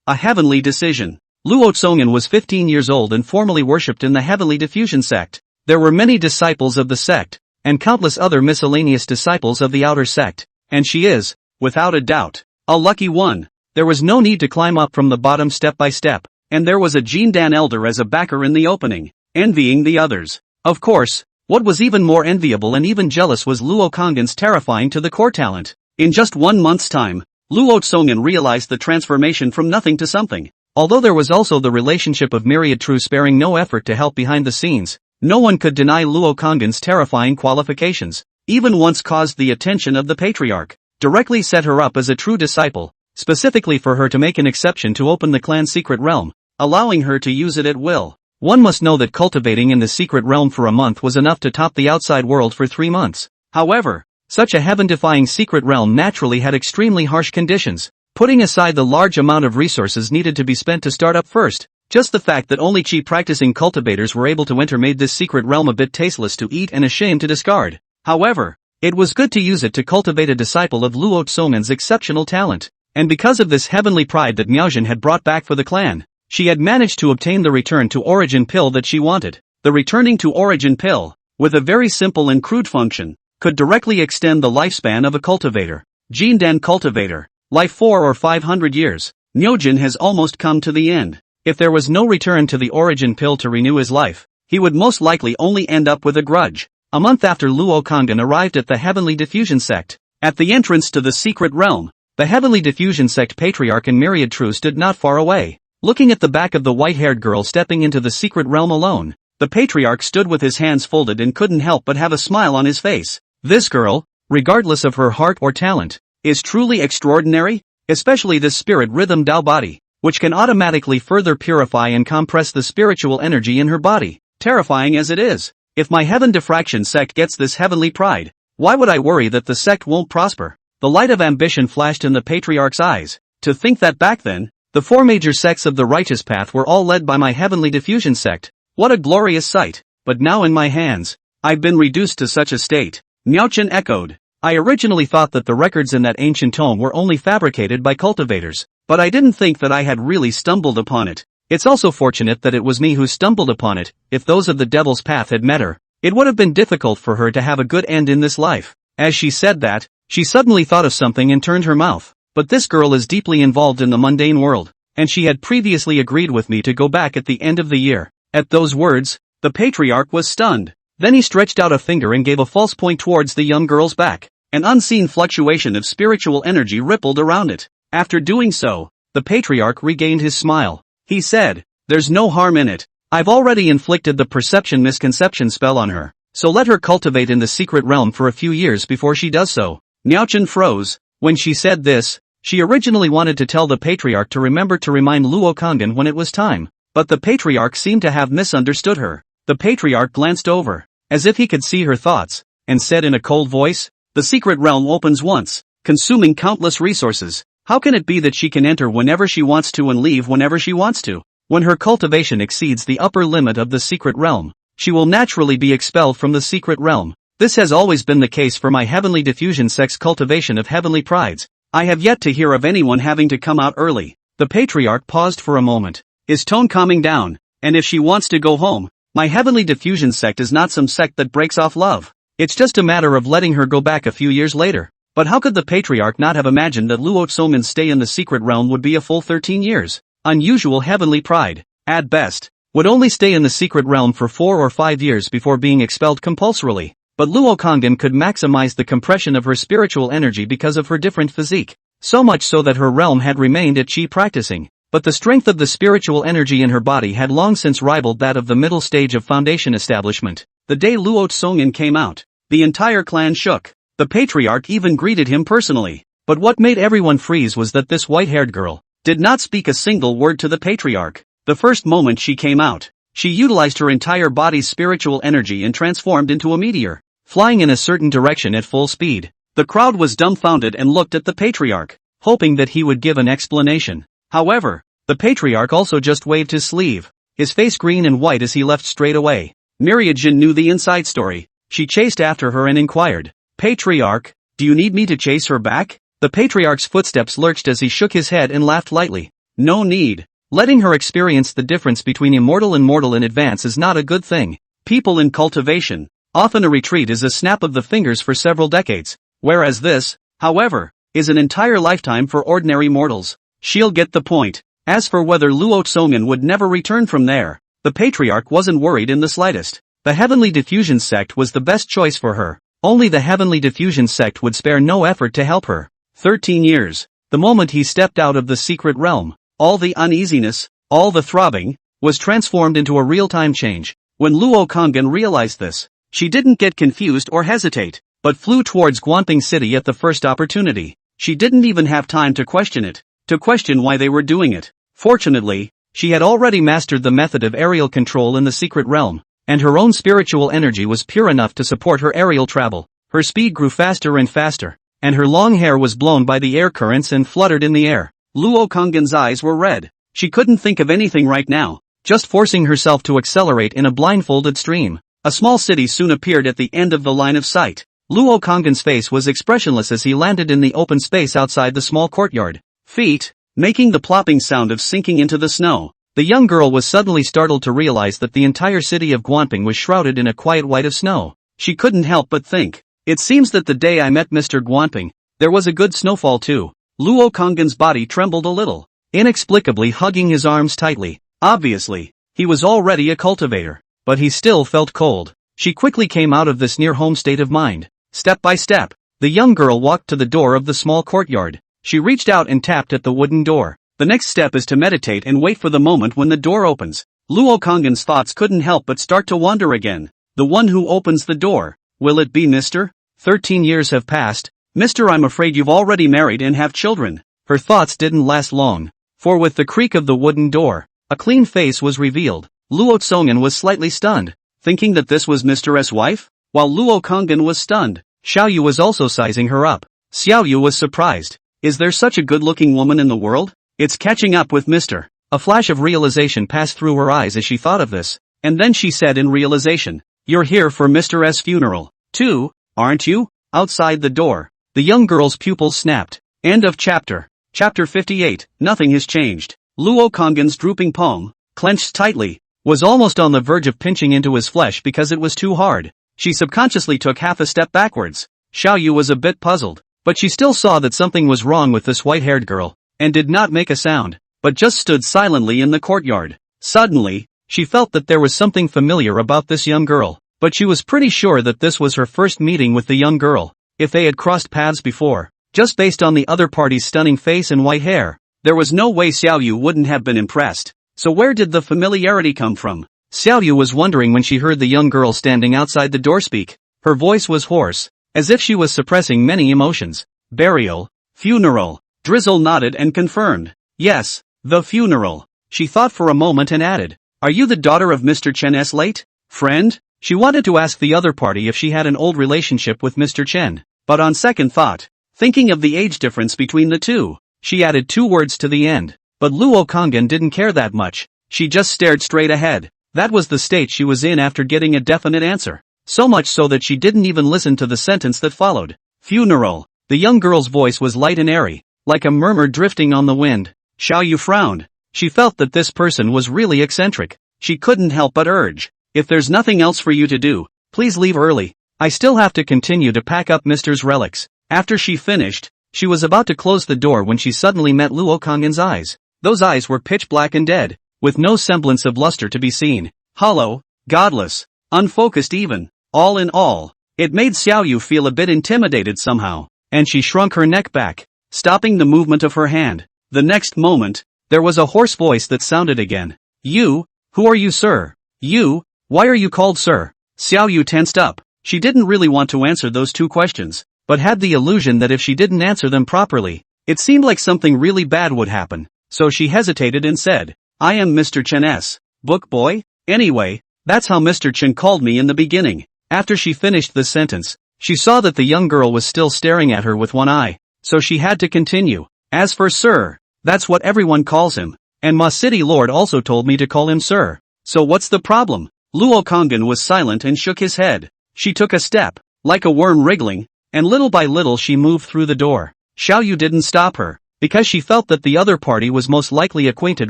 a heavenly decision. Luo Tsongan was 15 years old and formally worshipped in the Heavenly Diffusion sect. There were many disciples of the sect, and countless other miscellaneous disciples of the outer sect, and she is, without a doubt, a lucky one. There was no need to climb up from the bottom step by step, and there was a Jindan elder as a backer in the opening, envying the others. Of course, what was even more enviable and even jealous was Luo Kongan's terrifying to the core talent. In just 1 month's time, Luo Tsongan realized the transformation from nothing to something. Although there was also the relationship of myriad true sparing no effort to help behind the scenes, no one could deny Luo Kongan's terrifying qualifications. Even once caused the attention of the patriarch, directly set her up as a true disciple, specifically for her to make an exception to open the clan's secret realm, allowing her to use it at will. One must know that cultivating in the secret realm for a month was enough to top the outside world for 3 months. However, such a heaven-defying secret realm naturally had extremely harsh conditions, putting aside the large amount of resources needed to be spent to start up first. Just the fact that only Qi-practicing cultivators were able to enter made this secret realm a bit tasteless to eat and a shame to discard. However, it was good to use it to cultivate a disciple of Luo Tsongan's exceptional talent, and because of this heavenly pride that Miaojin had brought back for the clan, she had managed to obtain the return to origin pill that she wanted. The returning to origin pill, with a very simple and crude function, could directly extend the lifespan of a cultivator. Jindan cultivator, life 4 or 500 years. Miaojin has almost come to the end. If there was no return to the origin pill to renew his life, he would most likely only end up with a grudge. A month after Luo Kongan arrived at the Heavenly Diffusion sect, at the entrance to the secret realm, the Heavenly Diffusion sect patriarch and myriad true stood not far away. Looking at the back of the white-haired girl stepping into the secret realm alone, the patriarch stood with his hands folded and couldn't help but have a smile on his face. This girl, regardless of her heart or talent, is truly extraordinary, especially this spirit rhythm Dao body, which can automatically further purify and compress the spiritual energy in her body. Terrifying as it is, if my Heaven Diffraction sect gets this heavenly pride, why would I worry that the sect won't prosper? The light of ambition flashed in the patriarch's eyes. To think that back then, the 4 major sects of the righteous path were all led by my Heavenly Diffusion sect. What a glorious sight! But now in my hands, I've been reduced to such a state. Miaojin echoed. I originally thought that the records in that ancient tome were only fabricated by cultivators, but I didn't think that I had really stumbled upon it. It's also fortunate that it was me who stumbled upon it. If those of the devil's path had met her, It would have been difficult for her to have a good end in this life. As she said that, she suddenly thought of something and turned her mouth. But this girl is deeply involved in the mundane world, and she had previously agreed with me to go back at the end of the year. At those words, the patriarch was stunned. Then he stretched out a finger and gave a false point towards the young girl's back. An unseen fluctuation of spiritual energy rippled around it. After doing so, the patriarch regained his smile. He said, "There's no harm in it. I've already inflicted the perception misconception spell on her, so let her cultivate in the secret realm for a few years before she does so." Niaochen froze. When she said this, she originally wanted to tell the patriarch to remember to remind Luo Kangin when it was time, but the patriarch seemed to have misunderstood her. The patriarch glanced over, as if he could see her thoughts, and said in a cold voice, "The secret realm opens once, consuming countless resources. How can it be that she can enter whenever she wants to and leave whenever she wants to? When her cultivation exceeds the upper limit of the secret realm, she will naturally be expelled from the secret realm. This has always been the case for my heavenly diffusion sect's cultivation of heavenly prides. I have yet to hear of anyone having to come out early." The patriarch paused for a moment, his tone calming down. "And if she wants to go home, my heavenly diffusion sect is not some sect that breaks off love. It's just a matter of letting her go back a few years later." But how could the patriarch not have imagined that Luo Tsomin's stay in the secret realm would be a full 13 years? Unusual heavenly pride, at best, would only stay in the secret realm for 4 or 5 years before being expelled compulsorily. But Luo Kangin could maximize the compression of her spiritual energy because of her different physique, so much so that her realm had remained at Qi practicing. But the strength of the spiritual energy in her body had long since rivaled that of the middle stage of foundation establishment. The day Luo Tsongin came out, the entire clan shook. The patriarch even greeted him personally. But what made everyone freeze was that this white-haired girl did not speak a single word to the patriarch. The first moment she came out, she utilized her entire body's spiritual energy and transformed into a meteor, flying in a certain direction at full speed. The crowd was dumbfounded and looked at the patriarch, hoping that he would give an explanation. However, the patriarch also just waved his sleeve, his face green and white as he left straight away. Myriadjin knew the inside story. She chased after her and inquired, "Patriarch, do you need me to chase her back?" The patriarch's footsteps lurched as he shook his head and laughed lightly. "No need. Letting her experience the difference between immortal and mortal in advance is not a good thing. People in cultivation, often a retreat is a snap of the fingers for several decades, whereas this, however, is an entire lifetime for ordinary mortals. She'll get the point." As for whether Luo Tsongin would never return from there, the patriarch wasn't worried in the slightest. The heavenly diffusion sect was the best choice for her. Only the heavenly diffusion sect would spare no effort to help her. 13 years. The moment he stepped out of the secret realm, all the uneasiness, all the throbbing, was transformed into a real-time change. When Luo Kangin realized this, she didn't get confused or hesitate, but flew towards Guanping City at the first opportunity. She didn't even have time to question it, to question why they were doing it. Fortunately, she had already mastered the method of aerial control in the secret realm, and her own spiritual energy was pure enough to support her aerial travel. Her speed grew faster and faster, and her long hair was blown by the air currents and fluttered in the air. Luo Kanggin's eyes were red. She couldn't think of anything right now, just forcing herself to accelerate in a blindfolded stream. A small city soon appeared at the end of the line of sight. Luo Kanggin's face was expressionless as he landed in the open space outside the small courtyard. Feet, making the plopping sound of sinking into the snow. The young girl was suddenly startled to realize that the entire city of Guanping was shrouded in a quiet white of snow. She couldn't help but think, it seems that the day I met Mr. Guanping, there was a good snowfall too. Luo Kanggin's body trembled a little, inexplicably hugging his arms tightly. Obviously, he was already a cultivator, but he still felt cold. She quickly came out of this near-home state of mind. Step by step, the young girl walked to the door of the small courtyard. She reached out and tapped at the wooden door. The next step is to meditate and wait for the moment when the door opens. Luo Kanggin's thoughts couldn't help but start to wander again. The one who opens the door. Will it be Mr.? 13 years have passed. Mr. I'm afraid you've already married and have children. Her thoughts didn't last long, for with the creak of the wooden door, a clean face was revealed. Luo Tsongin was slightly stunned, thinking that this was Mr. S' wife. While Luo Kangin was stunned, Xiaoyu was also sizing her up. Xiaoyu was surprised. Is there such a good-looking woman in the world? It's catching up with Mr. A flash of realization passed through her eyes as she thought of this, and then she said in realization, "You're here for Mr. S' funeral, too, aren't you?" Outside the door, the young girl's pupils snapped. End of chapter. Chapter 58, Nothing has changed. Luo Kanggin's drooping palm, clenched tightly, was almost on the verge of pinching into his flesh because it was too hard. She subconsciously took half a step backwards. Xiao Yu was a bit puzzled, but she still saw that something was wrong with this white-haired girl, and did not make a sound, but just stood silently in the courtyard. Suddenly, she felt that there was something familiar about this young girl, but she was pretty sure that this was her first meeting with the young girl. If they had crossed paths before, just based on the other party's stunning face and white hair, there was no way Xiao Yu wouldn't have been impressed. So where did the familiarity come from? Xiao Yu was wondering when she heard the young girl standing outside the door speak. Her voice was hoarse, as if she was suppressing many emotions. Burial, funeral. Drizzle nodded and confirmed. Yes, the funeral. She thought for a moment and added, "Are you the daughter of Mr. Chen's late friend?" She wanted to ask the other party if she had an old relationship with Mr. Chen, but on second thought, thinking of the age difference between the two, she added 2 words to the end. But Luo Kongyan didn't care that much. She just stared straight ahead. That was the state she was in after getting a definite answer. So much so that she didn't even listen to the sentence that followed. Funeral. The young girl's voice was light and airy, like a murmur drifting on the wind. Xiao Yu frowned. She felt that this person was really eccentric. She couldn't help but urge, "If there's nothing else for you to do, please leave early. I still have to continue to pack up Mr.'s relics." After she finished, she was about to close the door when she suddenly met Luo Kongyan's eyes. Those eyes were pitch black and dead, with no semblance of luster to be seen. Hollow, godless, unfocused even. All in all, it made Xiao Yu feel a bit intimidated somehow, and she shrunk her neck back, stopping the movement of her hand. The next moment, there was a hoarse voice that sounded again. "You, who are you, sir? You, why are you called sir?" Xiao Yu tensed up. She didn't really want to answer those 2 questions, but had the illusion that if she didn't answer them properly, it seemed like something really bad would happen. So she hesitated and said, "I am Mr. Chen's book boy. Anyway, that's how Mr. Chen called me in the beginning." After she finished the sentence, she saw that the young girl was still staring at her with one eye, so she had to continue. "As for sir, that's what everyone calls him, and Ma City Lord also told me to call him sir. So what's the problem?" Luo Kongyan was silent and shook his head. She took a step, like a worm wriggling, and little by little she moved through the door. Xiao Yu didn't stop her, because she felt that the other party was most likely acquainted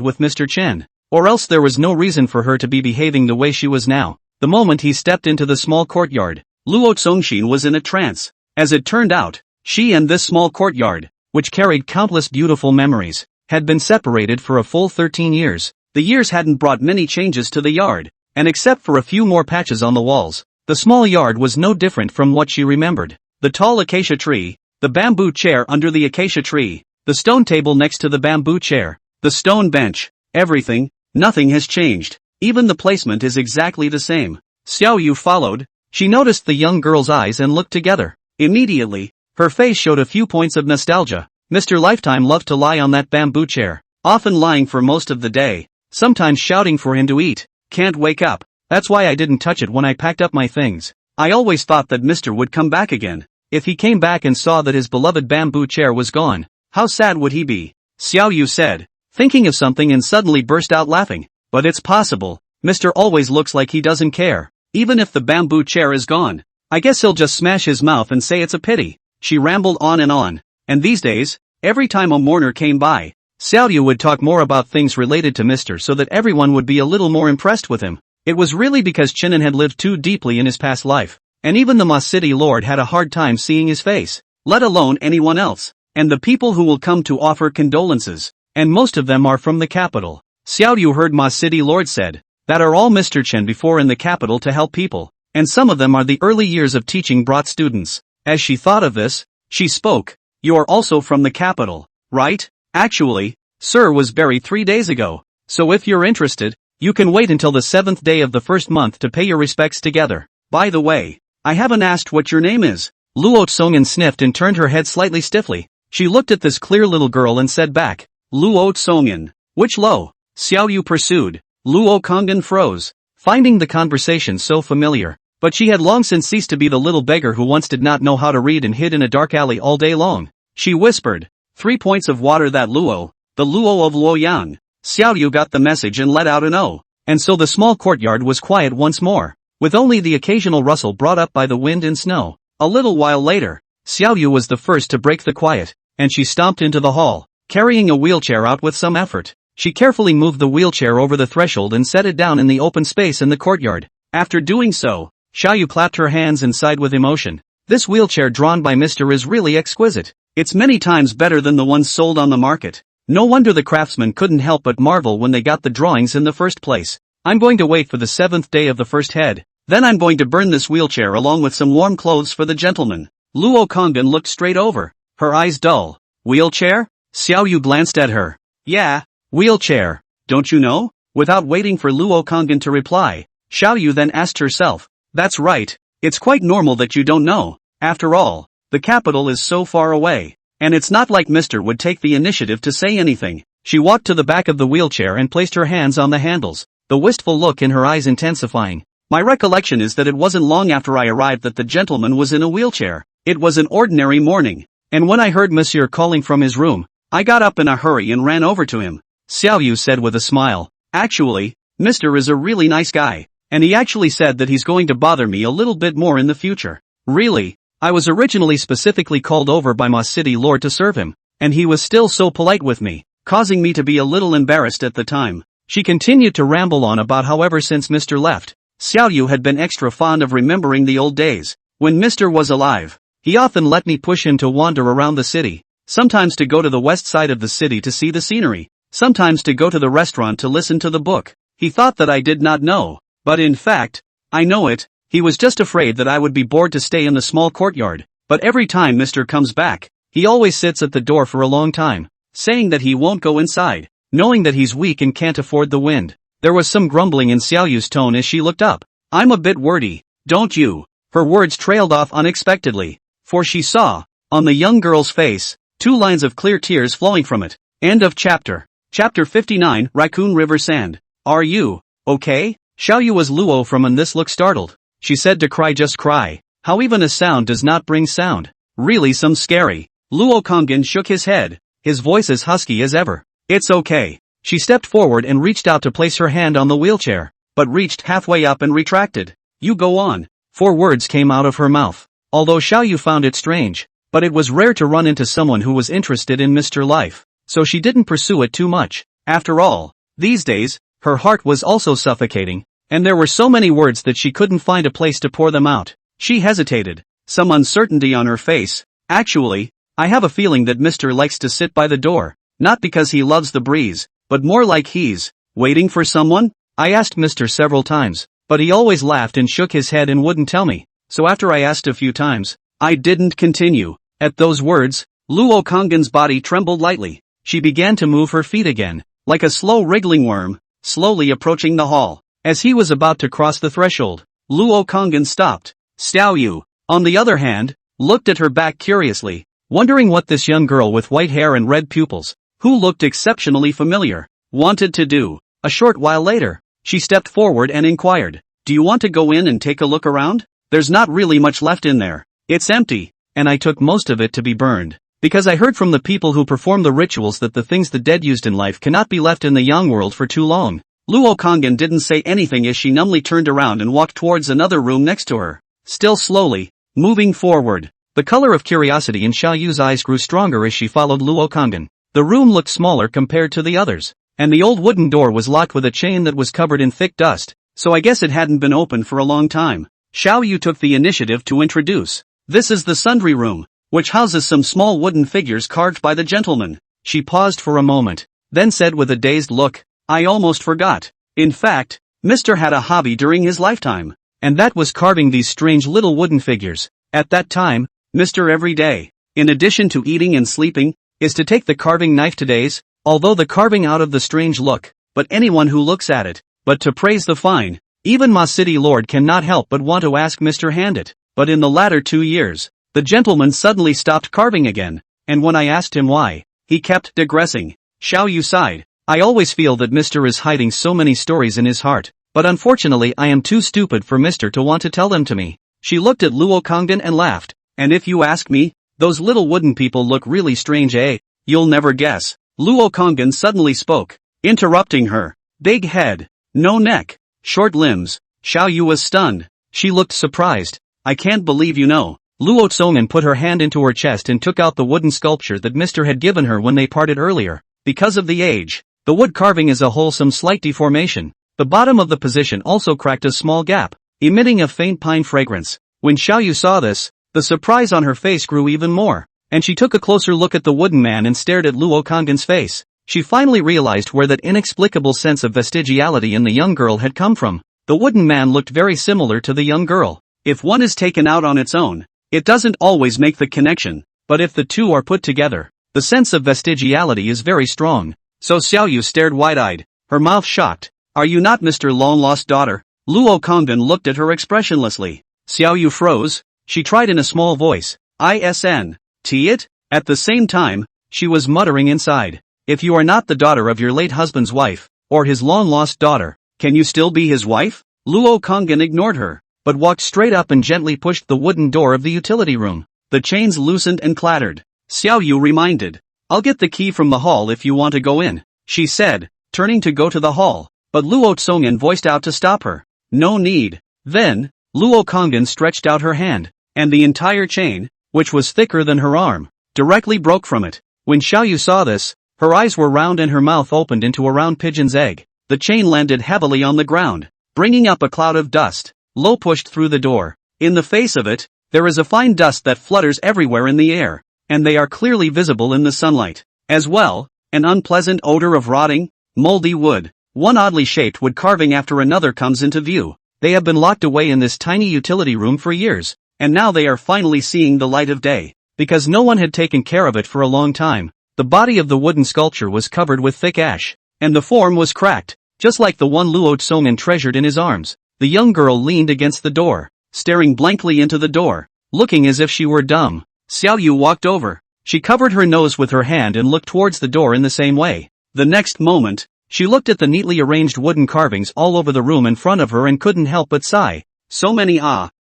with Mr. Chen, or else there was no reason for her to be behaving the way she was now. The moment he stepped into the small courtyard, Luo Zongxin was in a trance. As it turned out, she and this small courtyard, which carried countless beautiful memories, had been separated for a full 13 years. The years hadn't brought many changes to the yard, and except for a few more patches on the walls, the small yard was no different from what she remembered. The tall acacia tree, the bamboo chair under the acacia tree, the stone table next to the bamboo chair, the stone bench, everything, nothing has changed. Even the placement is exactly the same. Xiao Yu followed. She noticed the young girl's eyes and looked together. Immediately, her face showed a few points of nostalgia. Mr. Lifetime loved to lie on that bamboo chair, often lying for most of the day, sometimes shouting for him to eat. "Can't wake up. That's why I didn't touch it when I packed up my things. I always thought that Mr. would come back again. If he came back and saw that his beloved bamboo chair was gone, how sad would he be?" Xiao Yu said, thinking of something, and suddenly burst out laughing. "But it's possible. Mr. always looks like he doesn't care. Even if the bamboo chair is gone, I guess he'll just smash his mouth and say it's a pity." She rambled on, and these days, every time a mourner came by, Xiao Yu would talk more about things related to Mr. so that everyone would be a little more impressed with him. It was really because Chinon had lived too deeply in his past life, and even the Ma City Lord had a hard time seeing his face, let alone anyone else. And the people who will come to offer condolences, and most of them are from the capital. Xiao Yu heard Ma City Lord said, that are all Mr. Chen before in the capital to help people, and some of them are the early years of teaching brought students. As she thought of this, she spoke. "You are also from the capital, right?" "Actually, sir was buried 3 days ago, so if you're interested, you can wait until the 7th day of the first month to pay your respects together. By the way, I haven't asked what your name is." Luo Tsongan sniffed and turned her head slightly stiffly. She looked at this clear little girl and said back, "Luo Tsongan. Which Lo?" Xiao Yu pursued. Luo Kongyan froze, finding the conversation so familiar. But she had long since ceased to be the little beggar who once did not know how to read and hid in a dark alley all day long. She whispered, 3 points of water. That Luo, the Luo of Luoyang." Xiao Yu got the message and let out an "oh." And so the small courtyard was quiet once more, with only the occasional rustle brought up by the wind and snow. A little while later, Xiao Yu was the first to break the quiet, and she stomped into the hall, carrying a wheelchair out with some effort. She carefully moved the wheelchair over the threshold and set it down in the open space in the courtyard. After doing so, Xiaoyu clapped her hands and sighed with emotion. This wheelchair drawn by Mr. is really exquisite. It's many times better than the ones sold on the market. No wonder the craftsmen couldn't help but marvel when they got the drawings in the first place. I'm going to wait for the 7th day of the first head. Then I'm going to burn this wheelchair along with some warm clothes for the gentleman. Luo Kongren looked straight over, her eyes dull. Wheelchair? Xiaoyu glanced at her. Yeah, wheelchair. Don't you know? Without waiting for Luo Kongren to reply, Xiaoyu then asked herself. That's right. It's quite normal that you don't know. After all, the capital is so far away. And it's not like Mr. would take the initiative to say anything. She walked to the back of the wheelchair and placed her hands on the handles, the wistful look in her eyes intensifying. My recollection is that it wasn't long after I arrived that the gentleman was in a wheelchair. It was an ordinary morning. And when I heard Monsieur calling from his room, I got up in a hurry and ran over to him. Xiaoyu said with a smile. Actually, Mr. is a really nice guy. And he actually said that he's going to bother me a little bit more in the future. Really? I was originally specifically called over by my city lord to serve him. And he was still so polite with me, causing me to be a little embarrassed at the time. She continued to ramble on about how ever since Mr. left, Xiaoyu had been extra fond of remembering the old days. When Mr. was alive, he often let me push him to wander around the city, sometimes to go to the west side of the city to see the scenery, sometimes to go to the restaurant to listen to the book. He thought that I did not know, but in fact, I know it. He was just afraid that I would be bored to stay in the small courtyard, but every time Mr. comes back, he always sits at the door for a long time, saying that he won't go inside, knowing that he's weak and can't afford the wind. There was some grumbling in Xiaoyu's tone as she looked up. I'm a bit wordy, don't you? Her words trailed off unexpectedly, for she saw, on the young girl's face, 2 lines of clear tears flowing from it. End of chapter. Chapter 59, Raccoon River Sand. Are you okay? Xiaoyu was Luo from and this looked startled. She said to cry just cry. How even a sound does not bring sound. Really some scary. Luo Kongren shook his head, his voice as husky as ever. It's okay. She stepped forward and reached out to place her hand on the wheelchair, but reached halfway up and retracted. You go on. 4 words came out of her mouth. Although Xiaoyu found it strange, but it was rare to run into someone who was interested in Mr. Life, so she didn't pursue it too much. After all, these days, her heart was also suffocating, and there were so many words that she couldn't find a place to pour them out. She hesitated, some uncertainty on her face. Actually, I have a feeling that Mr. likes to sit by the door, not because he loves the breeze, but more like he's waiting for someone. I asked Mr. several times, but he always laughed and shook his head and wouldn't tell me. So after I asked a few times, I didn't continue. At those words, Luo Kongren's body trembled lightly. She began to move her feet again, like a slow wriggling worm, slowly approaching the hall. As he was about to cross the threshold, Luo Kongren stopped. Xiaoyu, on the other hand, looked at her back curiously, wondering what this young girl with white hair and red pupils, who looked exceptionally familiar, wanted to do. A short while later, she stepped forward and inquired, do you want to go in and take a look around? There's not really much left in there. It's empty, and I took most of it to be burned, because I heard from the people who perform the rituals that the things the dead used in life cannot be left in the young world for too long. Luo Kongren didn't say anything as she numbly turned around and walked towards another room next to her, still slowly, moving forward. The color of curiosity in Xiaoyu's eyes grew stronger as she followed Luo Kongren. The room looked smaller compared to the others, and the old wooden door was locked with a chain that was covered in thick dust, so I guess it hadn't been open for a long time. Xiaoyu took the initiative to introduce. This is the sundry room, which houses some small wooden figures carved by the gentleman. She paused for a moment, then said with a dazed look, I almost forgot. In fact, Mr. had a hobby during his lifetime, and that was carving these strange little wooden figures. At that time, Mr. every day, in addition to eating and sleeping, is to take the carving knife to days, although the carving out of the strange look, but anyone who looks at it, but to praise the fine. Even my city lord cannot help but want to ask Mr. hand it, but in the latter 2 years, the gentleman suddenly stopped carving again, and when I asked him why, he kept digressing. Xiaoyu sighed. I always feel that Mr. is hiding so many stories in his heart, but unfortunately I am too stupid for Mr. to want to tell them to me. She looked at Luo Kongren and laughed, and if you ask me, those little wooden people look really strange, eh? You'll never guess. Luo Kongren suddenly spoke, interrupting her. Big head, no neck, short limbs. Xiaoyu was stunned. She looked surprised. I can't believe you know. Luo Tsongan put her hand into her chest and took out the wooden sculpture that Mr. had given her when they parted earlier. Because of the age, The wood carving is a wholesome slight deformation. The bottom of the position also cracked a small gap, emitting a faint pine fragrance. When Xiaoyu saw this, the surprise on her face grew even more, and she took a closer look at the wooden man and stared at Luo Kanggen's face. She finally realized where that inexplicable sense of vestigiality in the young girl had come from. The wooden man looked very similar to the young girl. If one is taken out on its own, it doesn't always make the connection, but if the two are put together, the sense of vestigiality is very strong. So Xiaoyu stared wide-eyed, her mouth shocked. Are you not Mr. Long-Lost Daughter? Luo Kanggen looked at her expressionlessly. Xiaoyu froze. She tried in a small voice. ISN. It? At the same time, she was muttering inside. If you are not the daughter of your late husband's wife, or his long-lost daughter, can you still be his wife? Luo Kanggen ignored her, but walked straight up and gently pushed the wooden door of the utility room. The chains loosened and clattered. Xiaoyu reminded. I'll get the key from the hall if you want to go in, she said, turning to go to the hall, but Luo Tsongen voiced out to stop her. No need. Then, Luo Kanggen stretched out her hand, and the entire chain, which was thicker than her arm, directly broke from it. When Xiaoyu saw this, her eyes were round and her mouth opened into a round pigeon's egg. The chain landed heavily on the ground, bringing up a cloud of dust. Lo pushed through the door. In the face of it, there is a fine dust that flutters everywhere in the air, and they are clearly visible in the sunlight. As well, an unpleasant odor of rotting, moldy wood. One oddly shaped wood carving after another comes into view. They have been locked away in this tiny utility room for years, and now they are finally seeing the light of day. Because no one had taken care of it for a long time, the body of the wooden sculpture was covered with thick ash, and the form was cracked, just like the one Luo Tsongen treasured in his arms. The young girl leaned against the door, staring blankly into the door, looking as if she were dumb. Xiaoyu walked over. She covered her nose with her hand and looked towards the door in the same way. The next moment, she looked at the neatly arranged wooden carvings all over the room in front of her and couldn't help but sigh. So many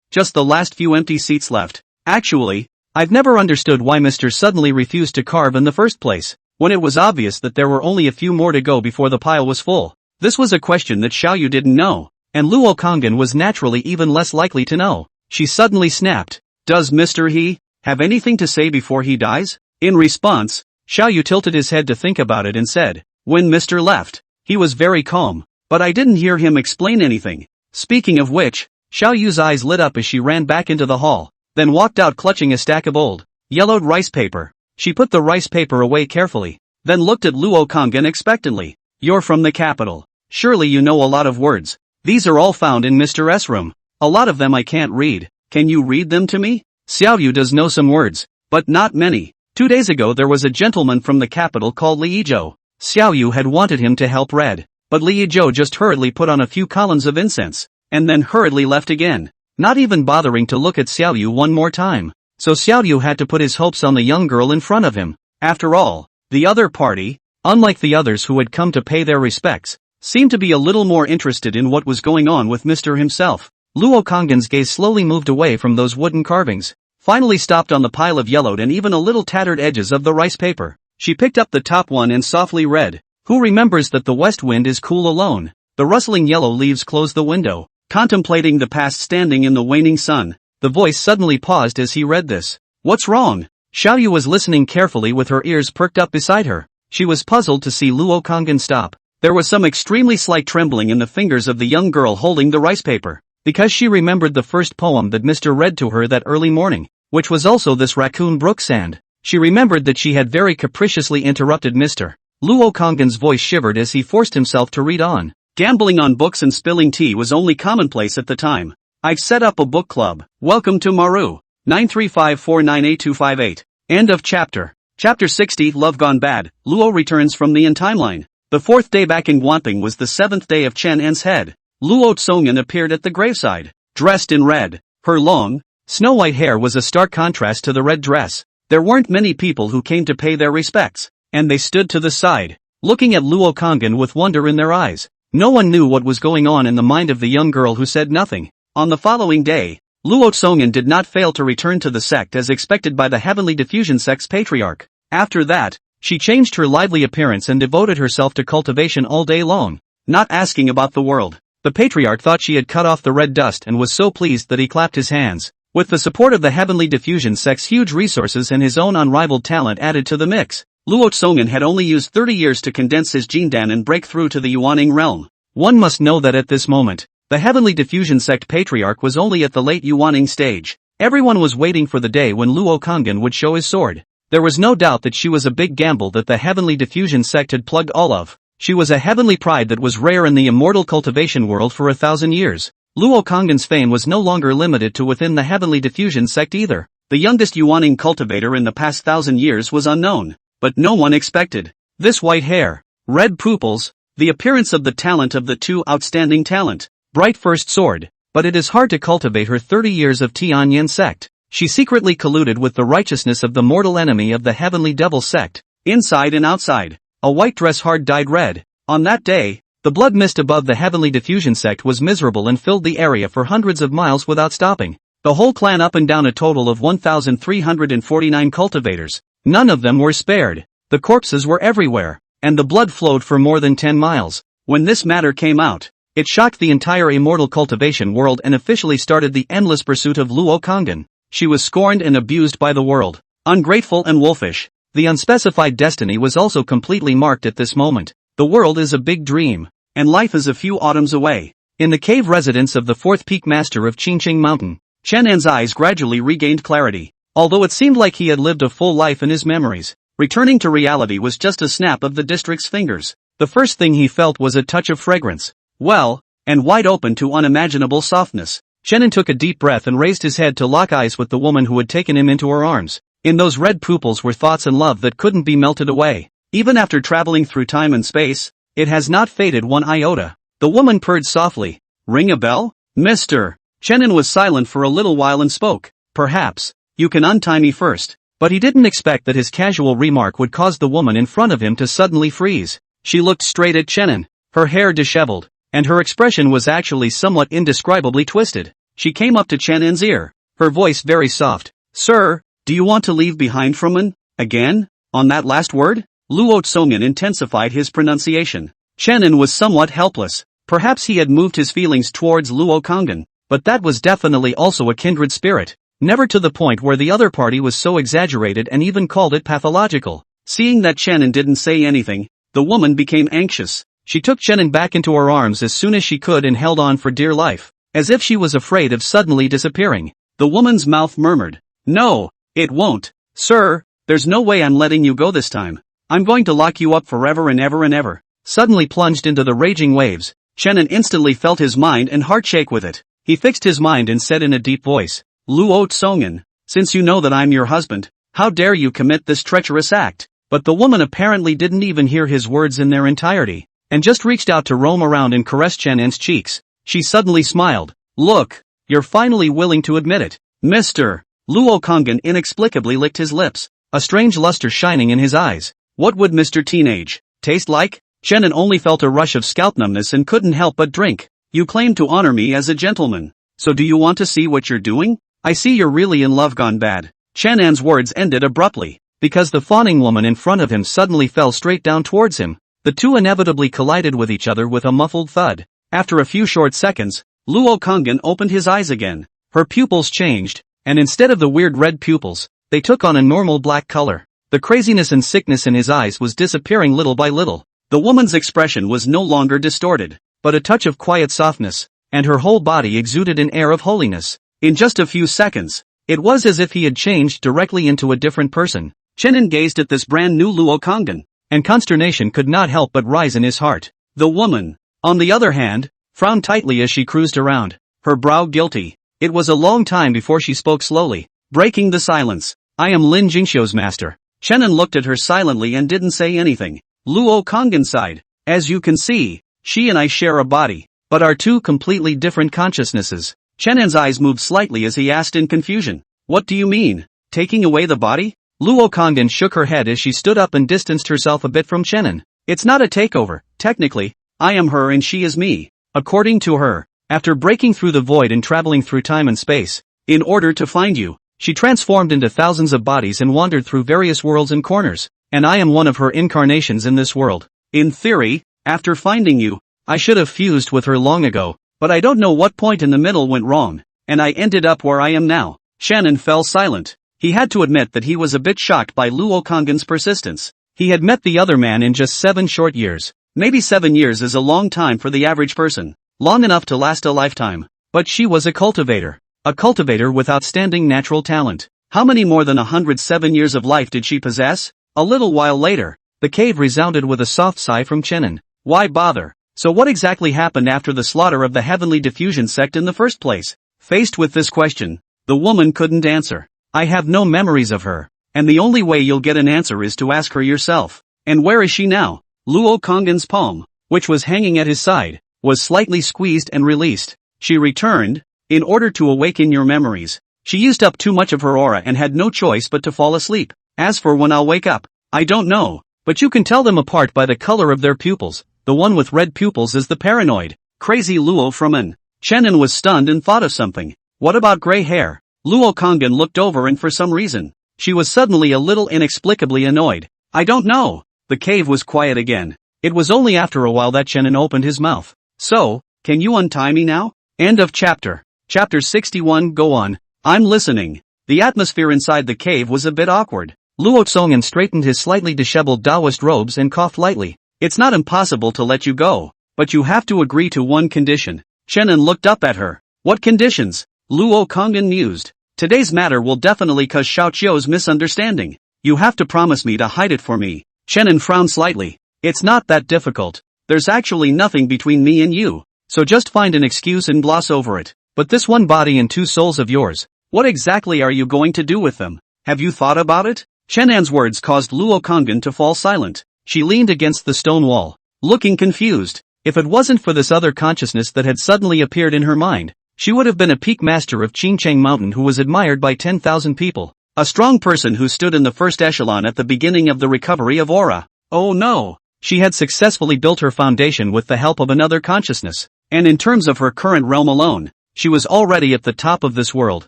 just the last few empty seats left. Actually, I've never understood why Mr. suddenly refused to carve in the first place, when it was obvious that there were only a few more to go before the pile was full. This was a question that Xiaoyu didn't know, and Luo Kanggen was naturally even less likely to know. She suddenly snapped. Does Mr. He have anything to say before he dies? In response, Xiaoyu tilted his head to think about it and said, when Mr. left, he was very calm, but I didn't hear him explain anything. Speaking of which, Xiaoyu's eyes lit up as she ran back into the hall, then walked out clutching a stack of old, yellowed rice paper. She put the rice paper away carefully, then looked at Luo Kanggen expectantly. You're from the capital. Surely you know a lot of words. These are all found in Mr. S' room. A lot of them I can't read. Can you read them to me? Xiaoyu does know some words, but not many. 2 days ago there was a gentleman from the capital called Li Yizhou. Xiaoyu had wanted him to help read, but Li Yizhou just hurriedly put on a few columns of incense, and then hurriedly left again, not even bothering to look at Xiaoyu one more time. So Xiaoyu had to put his hopes on the young girl in front of him. After all, the other party, unlike the others who had come to pay their respects, seemed to be a little more interested in what was going on with Mr. himself. Luo Kanggen's gaze slowly moved away from those wooden carvings, finally stopped on the pile of yellowed and even a little tattered edges of the rice paper. She picked up the top one and softly read, Who remembers that the west wind is cool alone? The rustling yellow leaves close the window. Contemplating the past standing in the waning sun. The voice suddenly paused as he read this. What's wrong? Xiaoyu was listening carefully with her ears perked up beside her. She was puzzled to see Luo Kanggen stop. There was some extremely slight trembling in the fingers of the young girl holding the rice paper, because she remembered the first poem that Mr. read to her that early morning, which was also this raccoon brook sand. She remembered that she had very capriciously interrupted Mr. Luo Kanggen's voice shivered as he forced himself to read on. Gambling on books and spilling tea was only commonplace at the time. I've set up a book club. Welcome to Maru. 935498258. End of chapter. Chapter 60 Love Gone Bad. Luo returns from the end timeline. The fourth day back in Guanping was the seventh day of Chen En's head. Luo Tsongen appeared at the graveside, dressed in red. Her long, snow-white hair was a stark contrast to the red dress. There weren't many people who came to pay their respects, and they stood to the side, looking at Luo Kanggen with wonder in their eyes. No one knew what was going on in the mind of the young girl who said nothing. On the following day, Luo Tsongen did not fail to return to the sect as expected by the Heavenly Diffusion sect's patriarch. After that, she changed her lively appearance and devoted herself to cultivation all day long, not asking about the world. The patriarch thought she had cut off the red dust and was so pleased that he clapped his hands. With the support of the Heavenly Diffusion sect's huge resources and his own unrivaled talent added to the mix, Luo Tsongan had only used 30 years to condense his Jindan and break through to the Yuaning realm. One must know that at this moment, the Heavenly Diffusion Sect Patriarch was only at the late Yuaning stage. Everyone was waiting for the day when Luo Kangen would show his sword. There was no doubt that she was a big gamble that the Heavenly Diffusion Sect had plugged all of. She was a heavenly pride that was rare in the immortal cultivation world for 1,000 years. Luo Kangen's fame was no longer limited to within the Heavenly Diffusion Sect either. The youngest Yuaning cultivator in the past 1,000 years was unknown, but no one expected this white hair, red pupils, the appearance of the talent of the two outstanding talent, bright first sword, but it is hard to cultivate her 30 years of Tianyan sect. She secretly colluded with the righteousness of the mortal enemy of the Heavenly Devil sect, inside and outside. A white dress hard dyed red. On that day, the blood mist above the Heavenly Diffusion sect was miserable and filled the area for hundreds of miles without stopping. The whole clan up and down a total of 1,349 cultivators. None of them were spared. The corpses were everywhere, and the blood flowed for more than 10 miles. When this matter came out, it shocked the entire immortal cultivation world and officially started the endless pursuit of Luo Kangen. She was scorned and abused by the world, ungrateful and wolfish. The unspecified destiny was also completely marked at this moment. The world is a big dream, and life is a few autumns away. In the cave residence of the fourth peak master of Qingqing Mountain, Chen An's eyes gradually regained clarity. Although it seemed like he had lived a full life in his memories, returning to reality was just a snap of the district's fingers. The first thing he felt was a touch of fragrance. Well, and wide open to unimaginable softness. Chenin took a deep breath and raised his head to lock eyes with the woman who had taken him into her arms. In those red pupils were thoughts and love that couldn't be melted away. Even after traveling through time and space, it has not faded one iota. The woman purred softly. Ring a bell? Mister. Chenin was silent for a little while and spoke. Perhaps. You can untie me first. But he didn't expect that his casual remark would cause the woman in front of him to suddenly freeze. She looked straight at Chenin, her hair disheveled, and her expression was actually somewhat indescribably twisted. She came up to Chenin's ear, her voice very soft. Sir, do you want to leave behind Fruman? Again? On that last word? Luo Tsongan intensified his pronunciation. Chenin was somewhat helpless. Perhaps he had moved his feelings towards Luo Kangen, but that was definitely also a kindred spirit. Never to the point where the other party was so exaggerated and even called it pathological. Seeing that Chenin didn't say anything, the woman became anxious. She took Chenin back into her arms as soon as she could and held on for dear life, as if she was afraid of suddenly disappearing. The woman's mouth murmured, "No, it won't. Sir, there's no way I'm letting you go this time. I'm going to lock you up forever and ever and ever." Suddenly plunged into the raging waves, Chenin instantly felt his mind and heart shake with it. He fixed his mind and said in a deep voice, "Luo Tsongan, since you know that I'm your husband, how dare you commit this treacherous act?" But the woman apparently didn't even hear his words in their entirety, and just reached out to roam around and caress Chenin's cheeks. She suddenly smiled. "Look, you're finally willing to admit it, Mr. Luo Kangen inexplicably licked his lips, a strange luster shining in his eyes. What would Mr. Teenage taste like? Chenin only felt a rush of scalp numbness and couldn't help but drink. You claim to honor me as a gentleman. So do you want to see what you're doing? I see you're really in love gone bad." Chenin's words ended abruptly, because the fawning woman in front of him suddenly fell straight down towards him. The two inevitably collided with each other with a muffled thud. After a few short seconds, Luo Kangen opened his eyes again. Her pupils changed, and instead of the weird red pupils, they took on a normal black color. The craziness and sickness in his eyes was disappearing little by little. The woman's expression was no longer distorted, but a touch of quiet softness, and her whole body exuded an air of holiness. In just a few seconds, it was as if he had changed directly into a different person. Chenin gazed at this brand new Luo Kangen, and consternation could not help but rise in his heart. The woman, on the other hand, frowned tightly as she cruised around, her brow guilty. It was a long time before she spoke slowly, breaking the silence. "I am Lin Jingxiu's master." Chenin looked at her silently and didn't say anything. Luo Kangen sighed. "As you can see, she and I share a body, but are two completely different consciousnesses." Chenin's eyes moved slightly as he asked in confusion, "What do you mean, taking away the body?" Luo Kangen shook her head as she stood up and distanced herself a bit from Chenin. "It's not a takeover, technically. I am her and she is me." According to her, after breaking through the void and traveling through time and space, in order to find you, she transformed into thousands of bodies and wandered through various worlds and corners, and I am one of her incarnations in this world. In theory, after finding you, I should have fused with her long ago, but I don't know what point in the middle went wrong, and I ended up where I am now. Chenin fell silent. He had to admit that he was a bit shocked by Luo Kangen's persistence. He had met the other man in just 7 short years. Maybe 7 years is a long time for the average person. Long enough to last a lifetime. But she was a cultivator. A cultivator with outstanding natural talent. How many more than 107 years of life did she possess? A little while later, the cave resounded with a soft sigh from Chenin. Why bother? So what exactly happened after the slaughter of the Heavenly Diffusion sect in the first place? Faced with this question, the woman couldn't answer. I have no memories of her. And the only way you'll get an answer is to ask her yourself. And where is she now? Luo Konggen's palm, which was hanging at his side, was slightly squeezed and released. She returned, in order to awaken your memories. She used up too much of her aura and had no choice but to fall asleep. As for when I'll wake up, I don't know, but you can tell them apart by the color of their pupils. The one with red pupils is the paranoid, crazy Luo Fremen. Chenin was stunned and thought of something. What about gray hair? Luo Konggen looked over and for some reason, she was suddenly a little inexplicably annoyed. I don't know. The cave was quiet again. It was only after a while that Chenin opened his mouth. So, can you untie me now? End of chapter. Chapter 61. Go on. I'm listening. The atmosphere inside the cave was a bit awkward. Luo Konggen straightened his slightly disheveled Taoist robes and coughed lightly. It's not impossible to let you go, but you have to agree to one condition. Chenin looked up at her. What conditions? Luo Konggen mused. Today's matter will definitely cause Xiaoqiu's misunderstanding. You have to promise me to hide it for me. Chenin frowned slightly. It's not that difficult. There's actually nothing between me and you. So just find an excuse and gloss over it. But this one body and 2 souls of yours, what exactly are you going to do with them? Have you thought about it? Chenin's words caused Luo Konggen to fall silent. She leaned against the stone wall, looking confused. If it wasn't for this other consciousness that had suddenly appeared in her mind, she would have been a peak master of Qingcheng Mountain who was admired by 10,000 people. A strong person who stood in the first echelon at the beginning of the recovery of aura. Oh no! She had successfully built her foundation with the help of another consciousness. And in terms of her current realm alone, she was already at the top of this world.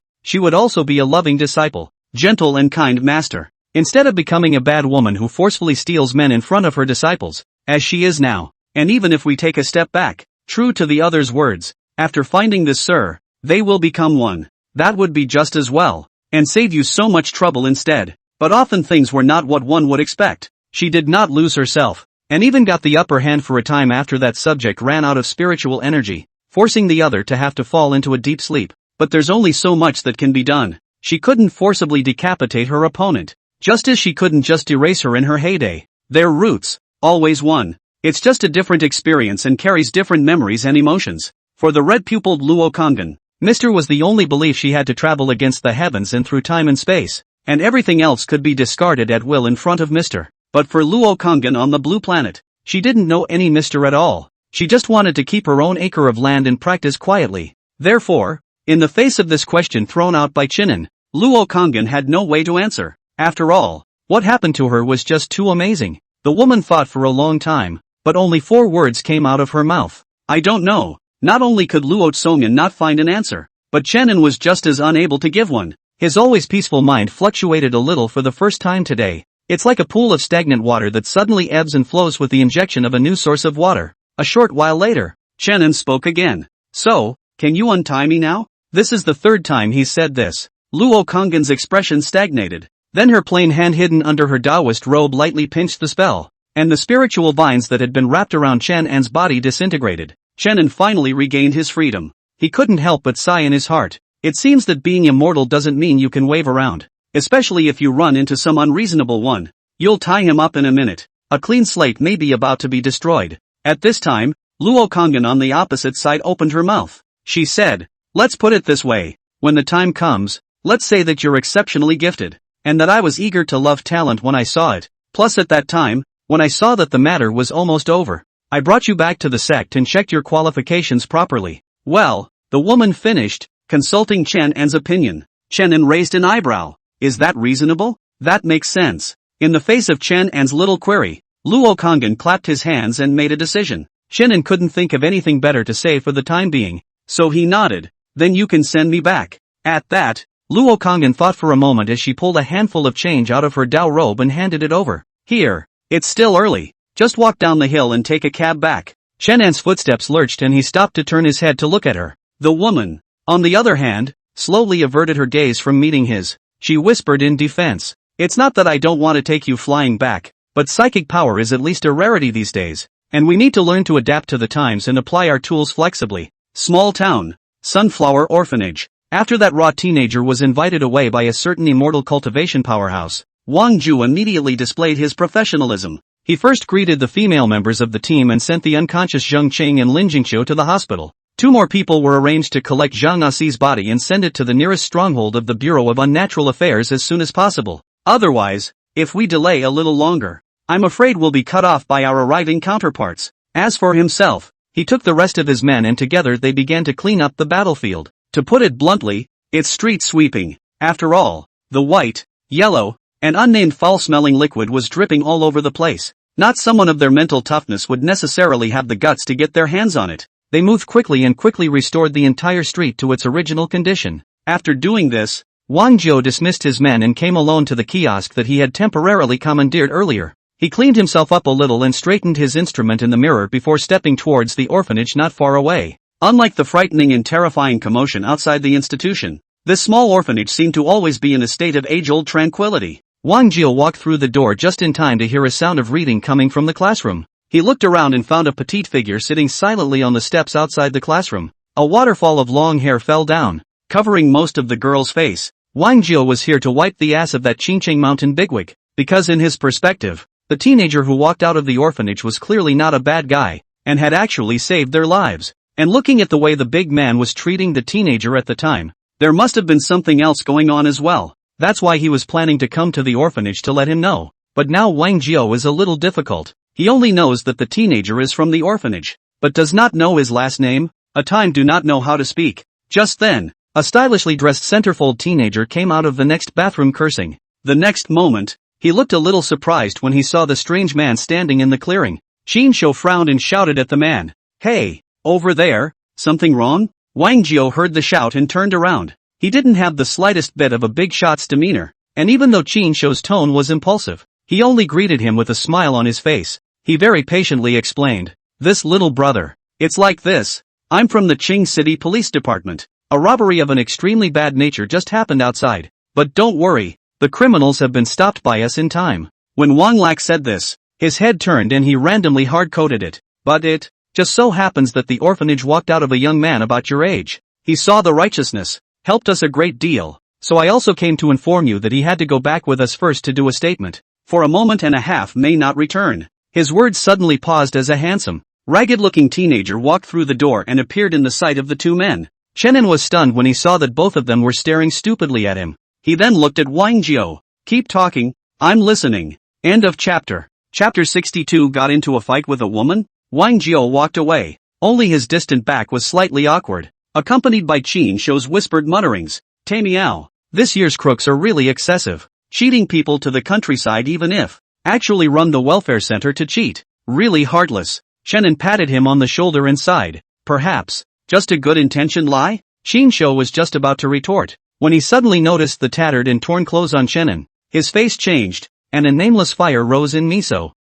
She would also be a loving disciple, gentle and kind master. Instead of becoming a bad woman who forcefully steals men in front of her disciples, as she is now. And even if we take a step back, true to the other's words, after finding this sir, they will become one. That would be just as well, and save you so much trouble instead. But often things were not what one would expect. She did not lose herself, and even got the upper hand for a time after that subject ran out of spiritual energy, forcing the other to have to fall into a deep sleep. But there's only so much that can be done. She couldn't forcibly decapitate her opponent, just as she couldn't just erase her in her heyday. Their roots, always one. It's just a different experience and carries different memories and emotions. For the red-pupiled Luo Konggen, Mr. was the only belief she had to travel against the heavens and through time and space, and everything else could be discarded at will in front of Mr. But for Luo Konggen on the blue planet, she didn't know any Mr. at all. She just wanted to keep her own acre of land and practice quietly. Therefore, in the face of this question thrown out by Chenin, Luo Konggen had no way to answer. After all, what happened to her was just too amazing. The woman thought for a long time, but only 4 words came out of her mouth. I don't know. Not only could Luo Konggen not find an answer, but Chenin was just as unable to give one. His always peaceful mind fluctuated a little for the first time today. It's like a pool of stagnant water that suddenly ebbs and flows with the injection of a new source of water. A short while later, Chenin spoke again. So, can you untie me now? This is the 3rd time he's said this. Luo Konggen's expression stagnated. Then her plain hand hidden under her Taoist robe lightly pinched the spell, and the spiritual vines that had been wrapped around Chenin's body disintegrated. Chenin finally regained his freedom. He couldn't help but sigh in his heart. It seems that being immortal doesn't mean you can wave around. Especially if you run into some unreasonable one. You'll tie him up in a minute. A clean slate may be about to be destroyed. At this time, Luo Konggen on the opposite side opened her mouth. She said, let's put it this way. When the time comes, let's say that you're exceptionally gifted. And that I was eager to love talent when I saw it. Plus at that time, when I saw that the matter was almost over, I brought you back to the sect and checked your qualifications properly. Well, the woman finished, consulting Chenin's opinion. Chenin raised an eyebrow. Is that reasonable? That makes sense. In the face of Chenin's little query, Luo Konggen clapped his hands and made a decision. Chenin couldn't think of anything better to say for the time being, so he nodded. Then you can send me back. At that, Luo Konggen thought for a moment as she pulled a handful of change out of her Dao robe and handed it over. Here. It's still early. Just walk down the hill and take a cab back. Chenin's footsteps lurched and he stopped to turn his head to look at her. The woman, on the other hand, slowly averted her gaze from meeting his. She whispered in defense. It's not that I don't want to take you flying back, but psychic power is at least a rarity these days, and we need to learn to adapt to the times and apply our tools flexibly. Small town. Sunflower orphanage. After that raw teenager was invited away by a certain immortal cultivation powerhouse, Wang Ju immediately displayed his professionalism. He first greeted the female members of the team and sent the unconscious Zheng Qing and Lin Jingqiu to the hospital. 2 more people were arranged to collect Zhang Asi's body and send it to the nearest stronghold of the Bureau of Unnatural Affairs as soon as possible. Otherwise, if we delay a little longer, I'm afraid we'll be cut off by our arriving counterparts. As for himself, he took the rest of his men and together they began to clean up the battlefield. To put it bluntly, it's street sweeping. After all, the white, yellow, and unnamed foul-smelling liquid was dripping all over the place. Not someone of their mental toughness would necessarily have the guts to get their hands on it. They moved quickly and quickly restored the entire street to its original condition. After doing this, Wang Jiu dismissed his men and came alone to the kiosk that he had temporarily commandeered earlier. He cleaned himself up a little and straightened his instrument in the mirror before stepping towards the orphanage not far away. Unlike the frightening and terrifying commotion outside the institution, this small orphanage seemed to always be in a state of age-old tranquility. Wang Jiu walked through the door just in time to hear a sound of reading coming from the classroom. He looked around and found a petite figure sitting silently on the steps outside the classroom. A waterfall of long hair fell down, covering most of the girl's face. Wang Jiu was here to wipe the ass of that Qingqing mountain bigwig, because in his perspective, the teenager who walked out of the orphanage was clearly not a bad guy, and had actually saved their lives. And looking at the way the big man was treating the teenager at the time, there must have been something else going on as well. That's why he was planning to come to the orphanage to let him know. But now Wang Jiu is a little difficult. He only knows that the teenager is from the orphanage, but does not know his last name. A time do not know how to speak. Just then, a stylishly dressed centerfold teenager came out of the next bathroom cursing. The next moment, he looked a little surprised when he saw the strange man standing in the clearing. Qin Shou frowned and shouted at the man. "Hey, over there, something wrong?" Wang Jiu heard the shout and turned around. He didn't have the slightest bit of a big shot's demeanor, and even though Qin Shou's tone was impulsive, he only greeted him with a smile on his face. He very patiently explained, "This little brother, it's like this. I'm from the Qing City Police Department. A robbery of an extremely bad nature just happened outside. But don't worry, the criminals have been stopped by us in time." When Wang Lak said this, his head turned and he randomly hard-coded it. "But it just so happens that the orphanage walked out of a young man about your age. He saw the righteousness, helped us a great deal, so I also came to inform you that he had to go back with us first to do a statement. For a moment and a half may not return." His words suddenly paused as a handsome, ragged-looking teenager walked through the door and appeared in the sight of the 2 men. Chenin was stunned when he saw that both of them were staring stupidly at him. He then looked at Wang Jiu. "Keep talking, I'm listening." End of chapter. Chapter 62 got into a fight with a woman? Wang Jiu walked away. Only his distant back was slightly awkward, accompanied by Qin Shou's whispered mutterings. "Tay meow. This year's crooks are really excessive. Cheating people to the countryside even if actually run the welfare center to cheat. Really heartless." Chenin patted him on the shoulder and sighed. "Perhaps, just a good-intentioned lie?" Qin Shou was just about to retort, when he suddenly noticed the tattered and torn clothes on Chenin. His face changed, and a nameless fire rose in Miso.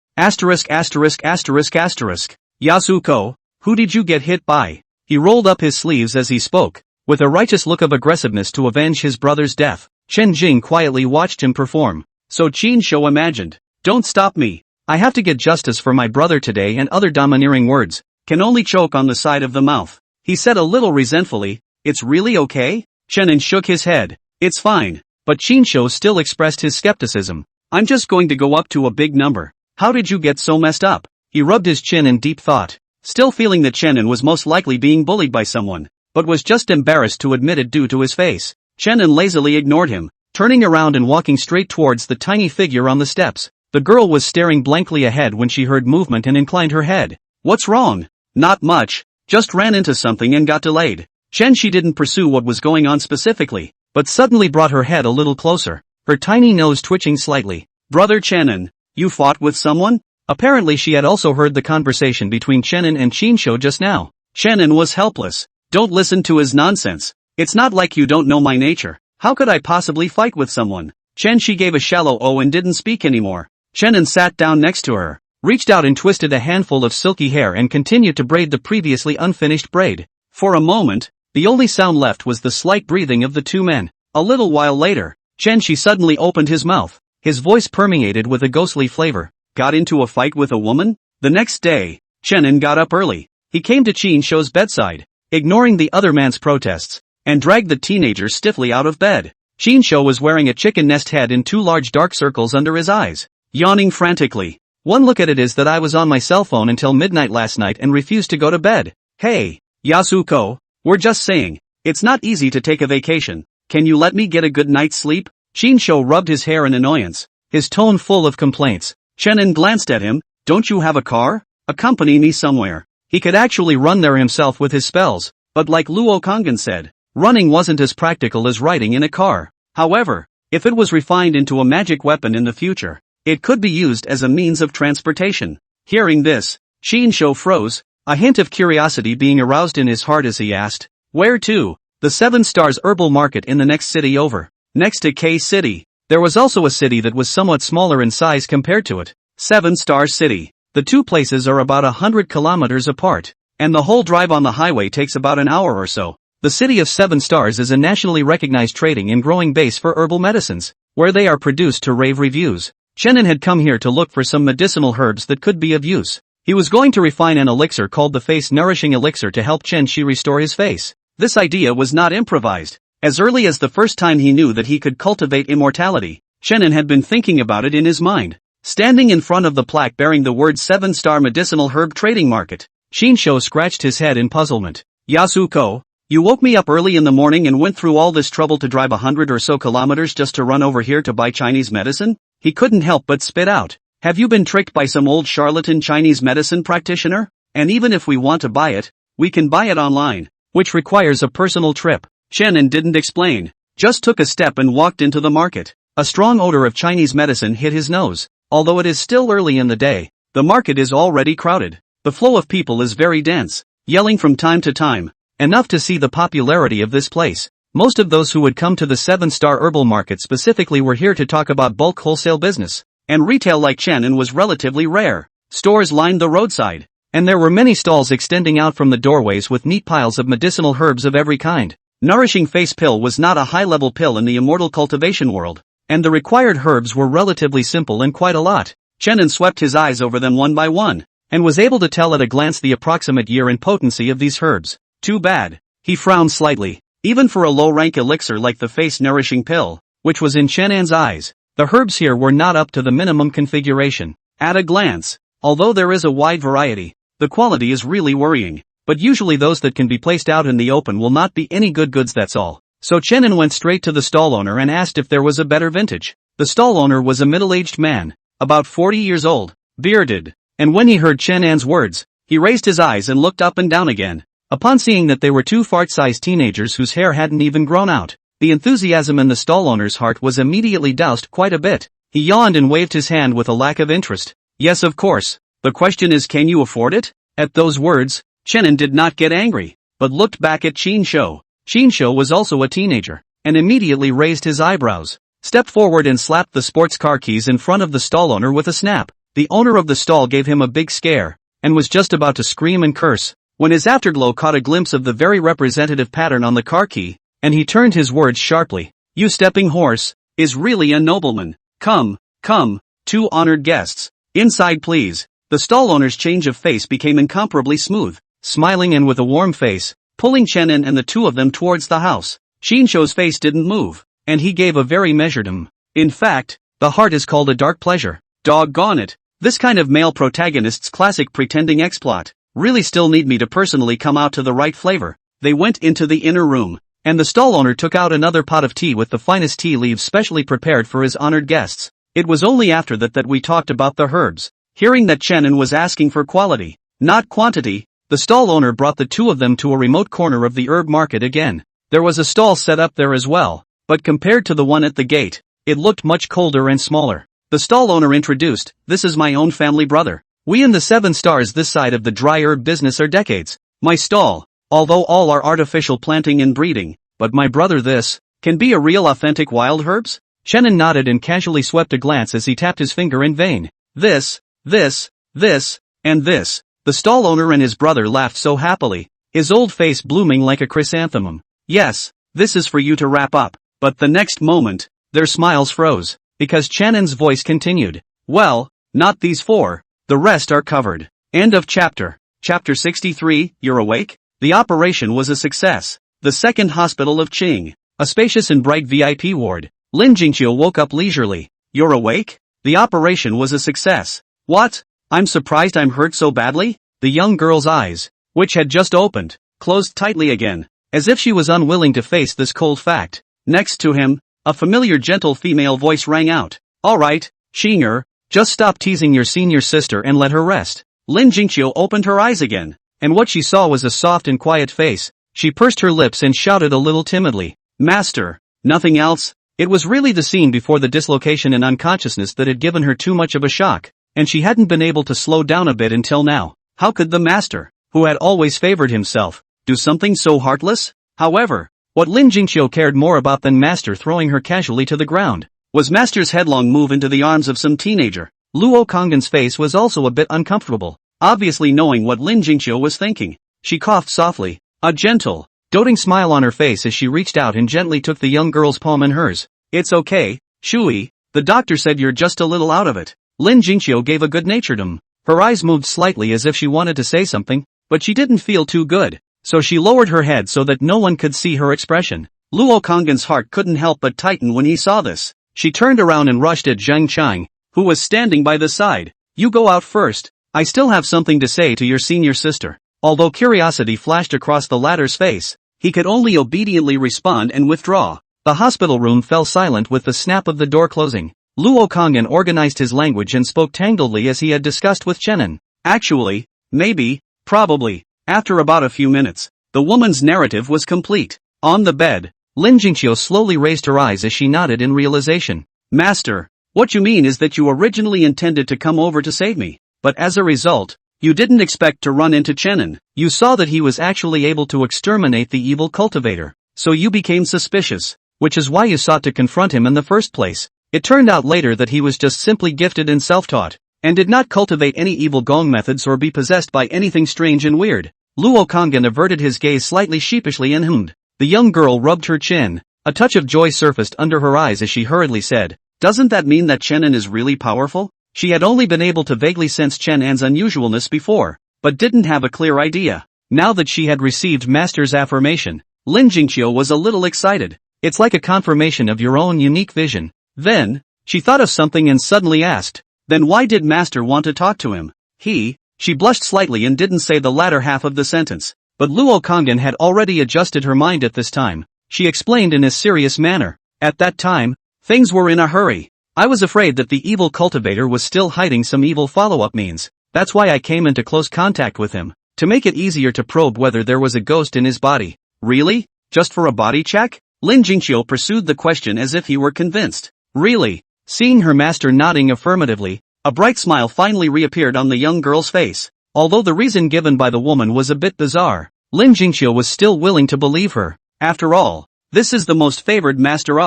Yasuko, who did you get hit by?" He rolled up his sleeves as he spoke, with a righteous look of aggressiveness to avenge his brother's death. Chen Jing quietly watched him perform. So Qin Shou imagined, "Don't stop me. I have to get justice for my brother today," and other domineering words. "Can only choke on the side of the mouth," he said a little resentfully. "It's really okay?" Chenin shook his head. "It's fine." But Qin Shou still expressed his skepticism. "I'm just going to go up to a big number. How did you get so messed up?" He rubbed his chin in deep thought, still feeling that Chenin was most likely being bullied by someone, but was just embarrassed to admit it due to his face. Chenin lazily ignored him, turning around and walking straight towards the tiny figure on the steps. The girl was staring blankly ahead when she heard movement and inclined her head. "What's wrong?" "Not much, just ran into something and got delayed." She didn't pursue what was going on specifically, but suddenly brought her head a little closer, her tiny nose twitching slightly. "Brother Chenin, you fought with someone?" Apparently she had also heard the conversation between Chenin and Qin Shou just now. Chenin was helpless. "Don't listen to his nonsense. It's not like you don't know my nature. How could I possibly fight with someone?" She gave a shallow "oh" and didn't speak anymore. Chenin sat down next to her, reached out and twisted a handful of silky hair and continued to braid the previously unfinished braid. For a moment, the only sound left was the slight breathing of the 2 men. A little while later, She suddenly opened his mouth. His voice permeated with a ghostly flavor. got into a fight with a woman? The next day, Chenin got up early. He came to Qin Shou's bedside, ignoring the other man's protests, and dragged the teenager stiffly out of bed. Qin Shou was wearing a chicken nest head and 2 large dark circles under his eyes, yawning frantically. One look at it is that I was on my cell phone until midnight last night and refused to go to bed. Hey, Yasuko, we're just saying, it's not easy to take a vacation. Can you let me get a good night's sleep? Qin Shou rubbed his hair in annoyance, his tone full of complaints. Chenin glanced at him. Don't you have a car? Accompany me somewhere. He could actually run there himself with his spells, but like Luo Kongan said, running wasn't as practical as riding in a car. However, if it was refined into a magic weapon in the future, it could be used as a means of transportation. Hearing this, Qin Shou froze, a hint of curiosity being aroused in his heart as he asked, "Where to?" "The 7 Stars Herbal Market in the next city over. Next to K City." There was also a city that was somewhat smaller in size compared to it. 7 Star City. The two places are about 100 kilometers apart, and the whole drive on the highway takes about an hour or so. The city of 7 Stars is a nationally recognized trading and growing base for herbal medicines, where they are produced to rave reviews. Chenin had come here to look for some medicinal herbs that could be of use. He was going to refine an elixir called the Face Nourishing Elixir to help Chen Shi restore his face. This idea was not improvised. As early as the first time he knew that he could cultivate immortality, Chenin had been thinking about it in his mind. Standing in front of the plaque bearing the word 7-Star Medicinal Herb Trading Market, Qin Shou scratched his head in puzzlement. "Yasuko, you woke me up early in the morning and went through all this trouble to drive 100 or so kilometers just to run over here to buy Chinese medicine?" He couldn't help but spit out. "Have you been tricked by some old charlatan Chinese medicine practitioner? And even if we want to buy it, we can buy it online, which requires a personal trip." Chenin didn't explain, just took a step and walked into the market. A strong odor of Chinese medicine hit his nose. Although it is still early in the day, the market is already crowded. The flow of people is very dense, yelling from time to time, enough to see the popularity of this place. Most of those who would come to the 7-Star Herbal Market specifically were here to talk about bulk wholesale business, and retail like Chenin was relatively rare. Stores lined the roadside, and there were many stalls extending out from the doorways with neat piles of medicinal herbs of every kind. Nourishing Face Pill was not a high-level pill in the immortal cultivation world, and the required herbs were relatively simple and quite a lot. Chenin swept his eyes over them one by one, and was able to tell at a glance the approximate year and potency of these herbs. Too bad. He frowned slightly. Even for a low-rank elixir like the face-nourishing pill, which was in Chenin's eyes, the herbs here were not up to the minimum configuration. At a glance, although there is a wide variety, the quality is really worrying. But usually those that can be placed out in the open will not be any good goods, that's all. So Chenin went straight to the stall owner and asked if there was a better vintage. The stall owner was a middle-aged man, about 40 years old, bearded, and when he heard Chenin's words, he raised his eyes and looked up and down again. Upon seeing that they were 2 fart-sized teenagers whose hair hadn't even grown out, the enthusiasm in the stall owner's heart was immediately doused quite a bit. He yawned and waved his hand with a lack of interest. "Yes, of course. The question is, can you afford it?" At those words, Chenin did not get angry, but looked back at Qin Shou. Qin Shou was also a teenager, and immediately raised his eyebrows, stepped forward and slapped the sports car keys in front of the stall owner with a snap. The owner of the stall gave him a big scare, and was just about to scream and curse, when his afterglow caught a glimpse of the very representative pattern on the car key, and he turned his words sharply. "You stepping horse, is really a nobleman. Come, come, 2 honored guests. Inside please." The stall owner's change of face became incomparably smooth, smiling and with a warm face, pulling Chenin and the 2 of them towards the house. Qin Shou's face didn't move, and he gave a very measured In fact, the heart is called a dark pleasure. Doggone it. This kind of male protagonist's classic pretending exploit really still need me to personally come out to the right flavor. They went into the inner room, and the stall owner took out another pot of tea with the finest tea leaves specially prepared for his honored guests. It was only after that we talked about the herbs. Hearing that Chenin was asking for quality, not quantity, the stall owner brought the 2 of them to a remote corner of the herb market again. There was a stall set up there as well, but compared to the one at the gate, it looked much colder and smaller. The stall owner introduced, "This is my own family brother. We in the 7 Stars this side of the dry herb business are decades. My stall, although all are artificial planting and breeding, but my brother this, can be a real authentic wild herbs?" Chenin nodded and casually swept a glance as he tapped his finger in vain. This, and this. The stall owner and his brother laughed so happily, his old face blooming like a chrysanthemum. "Yes, this is for you to wrap up." But the next moment, their smiles froze, because Chenin's voice continued. "Well, Not these 4. The rest are covered. End of chapter. Chapter 63, You're Awake? The operation was a success. The second hospital of Qing. A spacious and bright VIP ward. Lin Jingqiu woke up leisurely. You're awake? The operation was a success. What? I'm surprised I'm hurt so badly? The young girl's eyes, which had just opened, closed tightly again, as if she was unwilling to face this cold fact. Next to him, a familiar gentle female voice rang out. Alright, Xing'er, just stop teasing your senior sister and let her rest. Lin Jingqiu opened her eyes again, and what she saw was a soft and quiet face. She pursed her lips and shouted a little timidly. Master, nothing else? It was really the scene before the dislocation and unconsciousness that had given her too much of a shock, and she hadn't been able to slow down a bit until now. How could the master, who had always favored himself, do something so heartless? However, what Lin Jingqiu cared more about than master throwing her casually to the ground, was master's headlong move into the arms of some teenager. Luo Konggen's face was also a bit uncomfortable, obviously knowing what Lin Jingqiu was thinking. She coughed softly, a gentle, doting smile on her face as she reached out and gently took the young girl's palm in hers. It's okay, Shui, the doctor said you're just a little out of it. Lin Jingqiu gave a good-natured Her eyes moved slightly as if she wanted to say something, but she didn't feel too good, so she lowered her head so that no one could see her expression. Luo Konggen's heart couldn't help but tighten when he saw this. She turned around and rushed at Zheng Chang, who was standing by the side. You go out first. I still have something to say to your senior sister. Although curiosity flashed across the latter's face, he could only obediently respond and withdraw. The hospital room fell silent with the snap of the door closing. Luo Konggen organized his language and spoke tangledly as he had discussed with Chenin. Actually, maybe, probably, after about a few minutes, the woman's narrative was complete. On the bed, Lin Jingqiu slowly raised her eyes as she nodded in realization. Master, what you mean is that you originally intended to come over to save me, but as a result, you didn't expect to run into Chenin. You saw that he was actually able to exterminate the evil cultivator, so you became suspicious, which is why you sought to confront him in the first place. It turned out later that he was just simply gifted and self-taught, and did not cultivate any evil gong methods or be possessed by anything strange and weird. Luo Konggen averted his gaze slightly sheepishly and hummed. The young girl rubbed her chin. A touch of joy surfaced under her eyes as she hurriedly said, doesn't that mean that Chenin is really powerful? She had only been able to vaguely sense Chenan's unusualness before, but didn't have a clear idea. Now that she had received Master's affirmation, Lin Jingqiu was a little excited. It's like a confirmation of your own unique vision. Then, she thought of something and suddenly asked, then why did Master want to talk to him? She blushed slightly and didn't say the latter half of the sentence, but Luo Konggen had already adjusted her mind at this time. She explained in a serious manner. At that time, things were in a hurry. I was afraid that the evil cultivator was still hiding some evil follow-up means. That's why I came into close contact with him, to make it easier to probe whether there was a ghost in his body. Really? Just for a body check? Lin Jingqiu pursued the question as if he were convinced. Really? Seeing her master nodding affirmatively, a bright smile finally reappeared on the young girl's face. Although the reason given by the woman was a bit bizarre, Lin Jingqiu was still willing to believe her. After all, this is the most favored master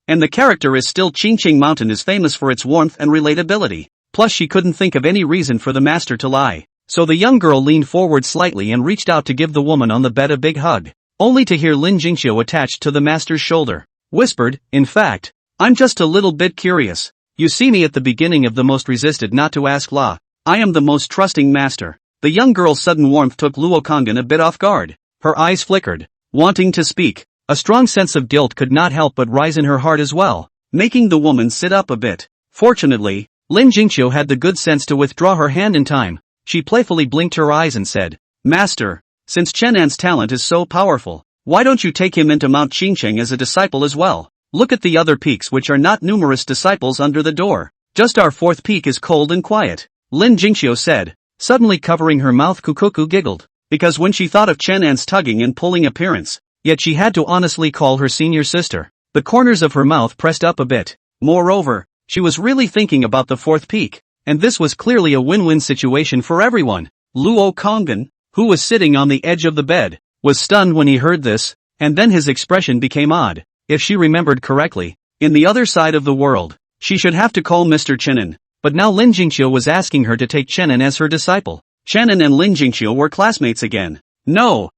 and the character is still Qingqing Mountain is famous for its warmth and relatability. Plus she couldn't think of any reason for the master to lie. So the young girl leaned forward slightly and reached out to give the woman on the bed a big hug, only to hear Lin Jingqiu attached to the master's shoulder. Whispered, in fact, I'm just a little bit curious. You see me at the beginning of the most resisted not to ask La. I am the most trusting master. The young girl's sudden warmth took Luo Konggen a bit off guard. Her eyes flickered, wanting to speak. A strong sense of guilt could not help but rise in her heart as well, making the woman sit up a bit. Fortunately, Lin Jingqiu had the good sense to withdraw her hand in time. She playfully blinked her eyes and said, Master, since Chenan's talent is so powerful, why don't you take him into Mount Qingcheng as a disciple as well? Look at the other peaks which are not numerous disciples under the door. Just our fourth peak is cold and quiet. Lin Jingqiu said, suddenly covering her mouth. Kukuku giggled, because when she thought of Chenan's tugging and pulling appearance, yet she had to honestly call her senior sister, the corners of her mouth pressed up a bit. Moreover, she was really thinking about the fourth peak, and this was clearly a win-win situation for everyone. Luo Konggen, who was sitting on the edge of the bed, was stunned when he heard this, and then his expression became odd. If she remembered correctly, in the other side of the world, she should have to call Mr. Chenin, but now Lin Jingqiu was asking her to take Chenin as her disciple. Chenin and Lin Jingqiu were classmates again. No.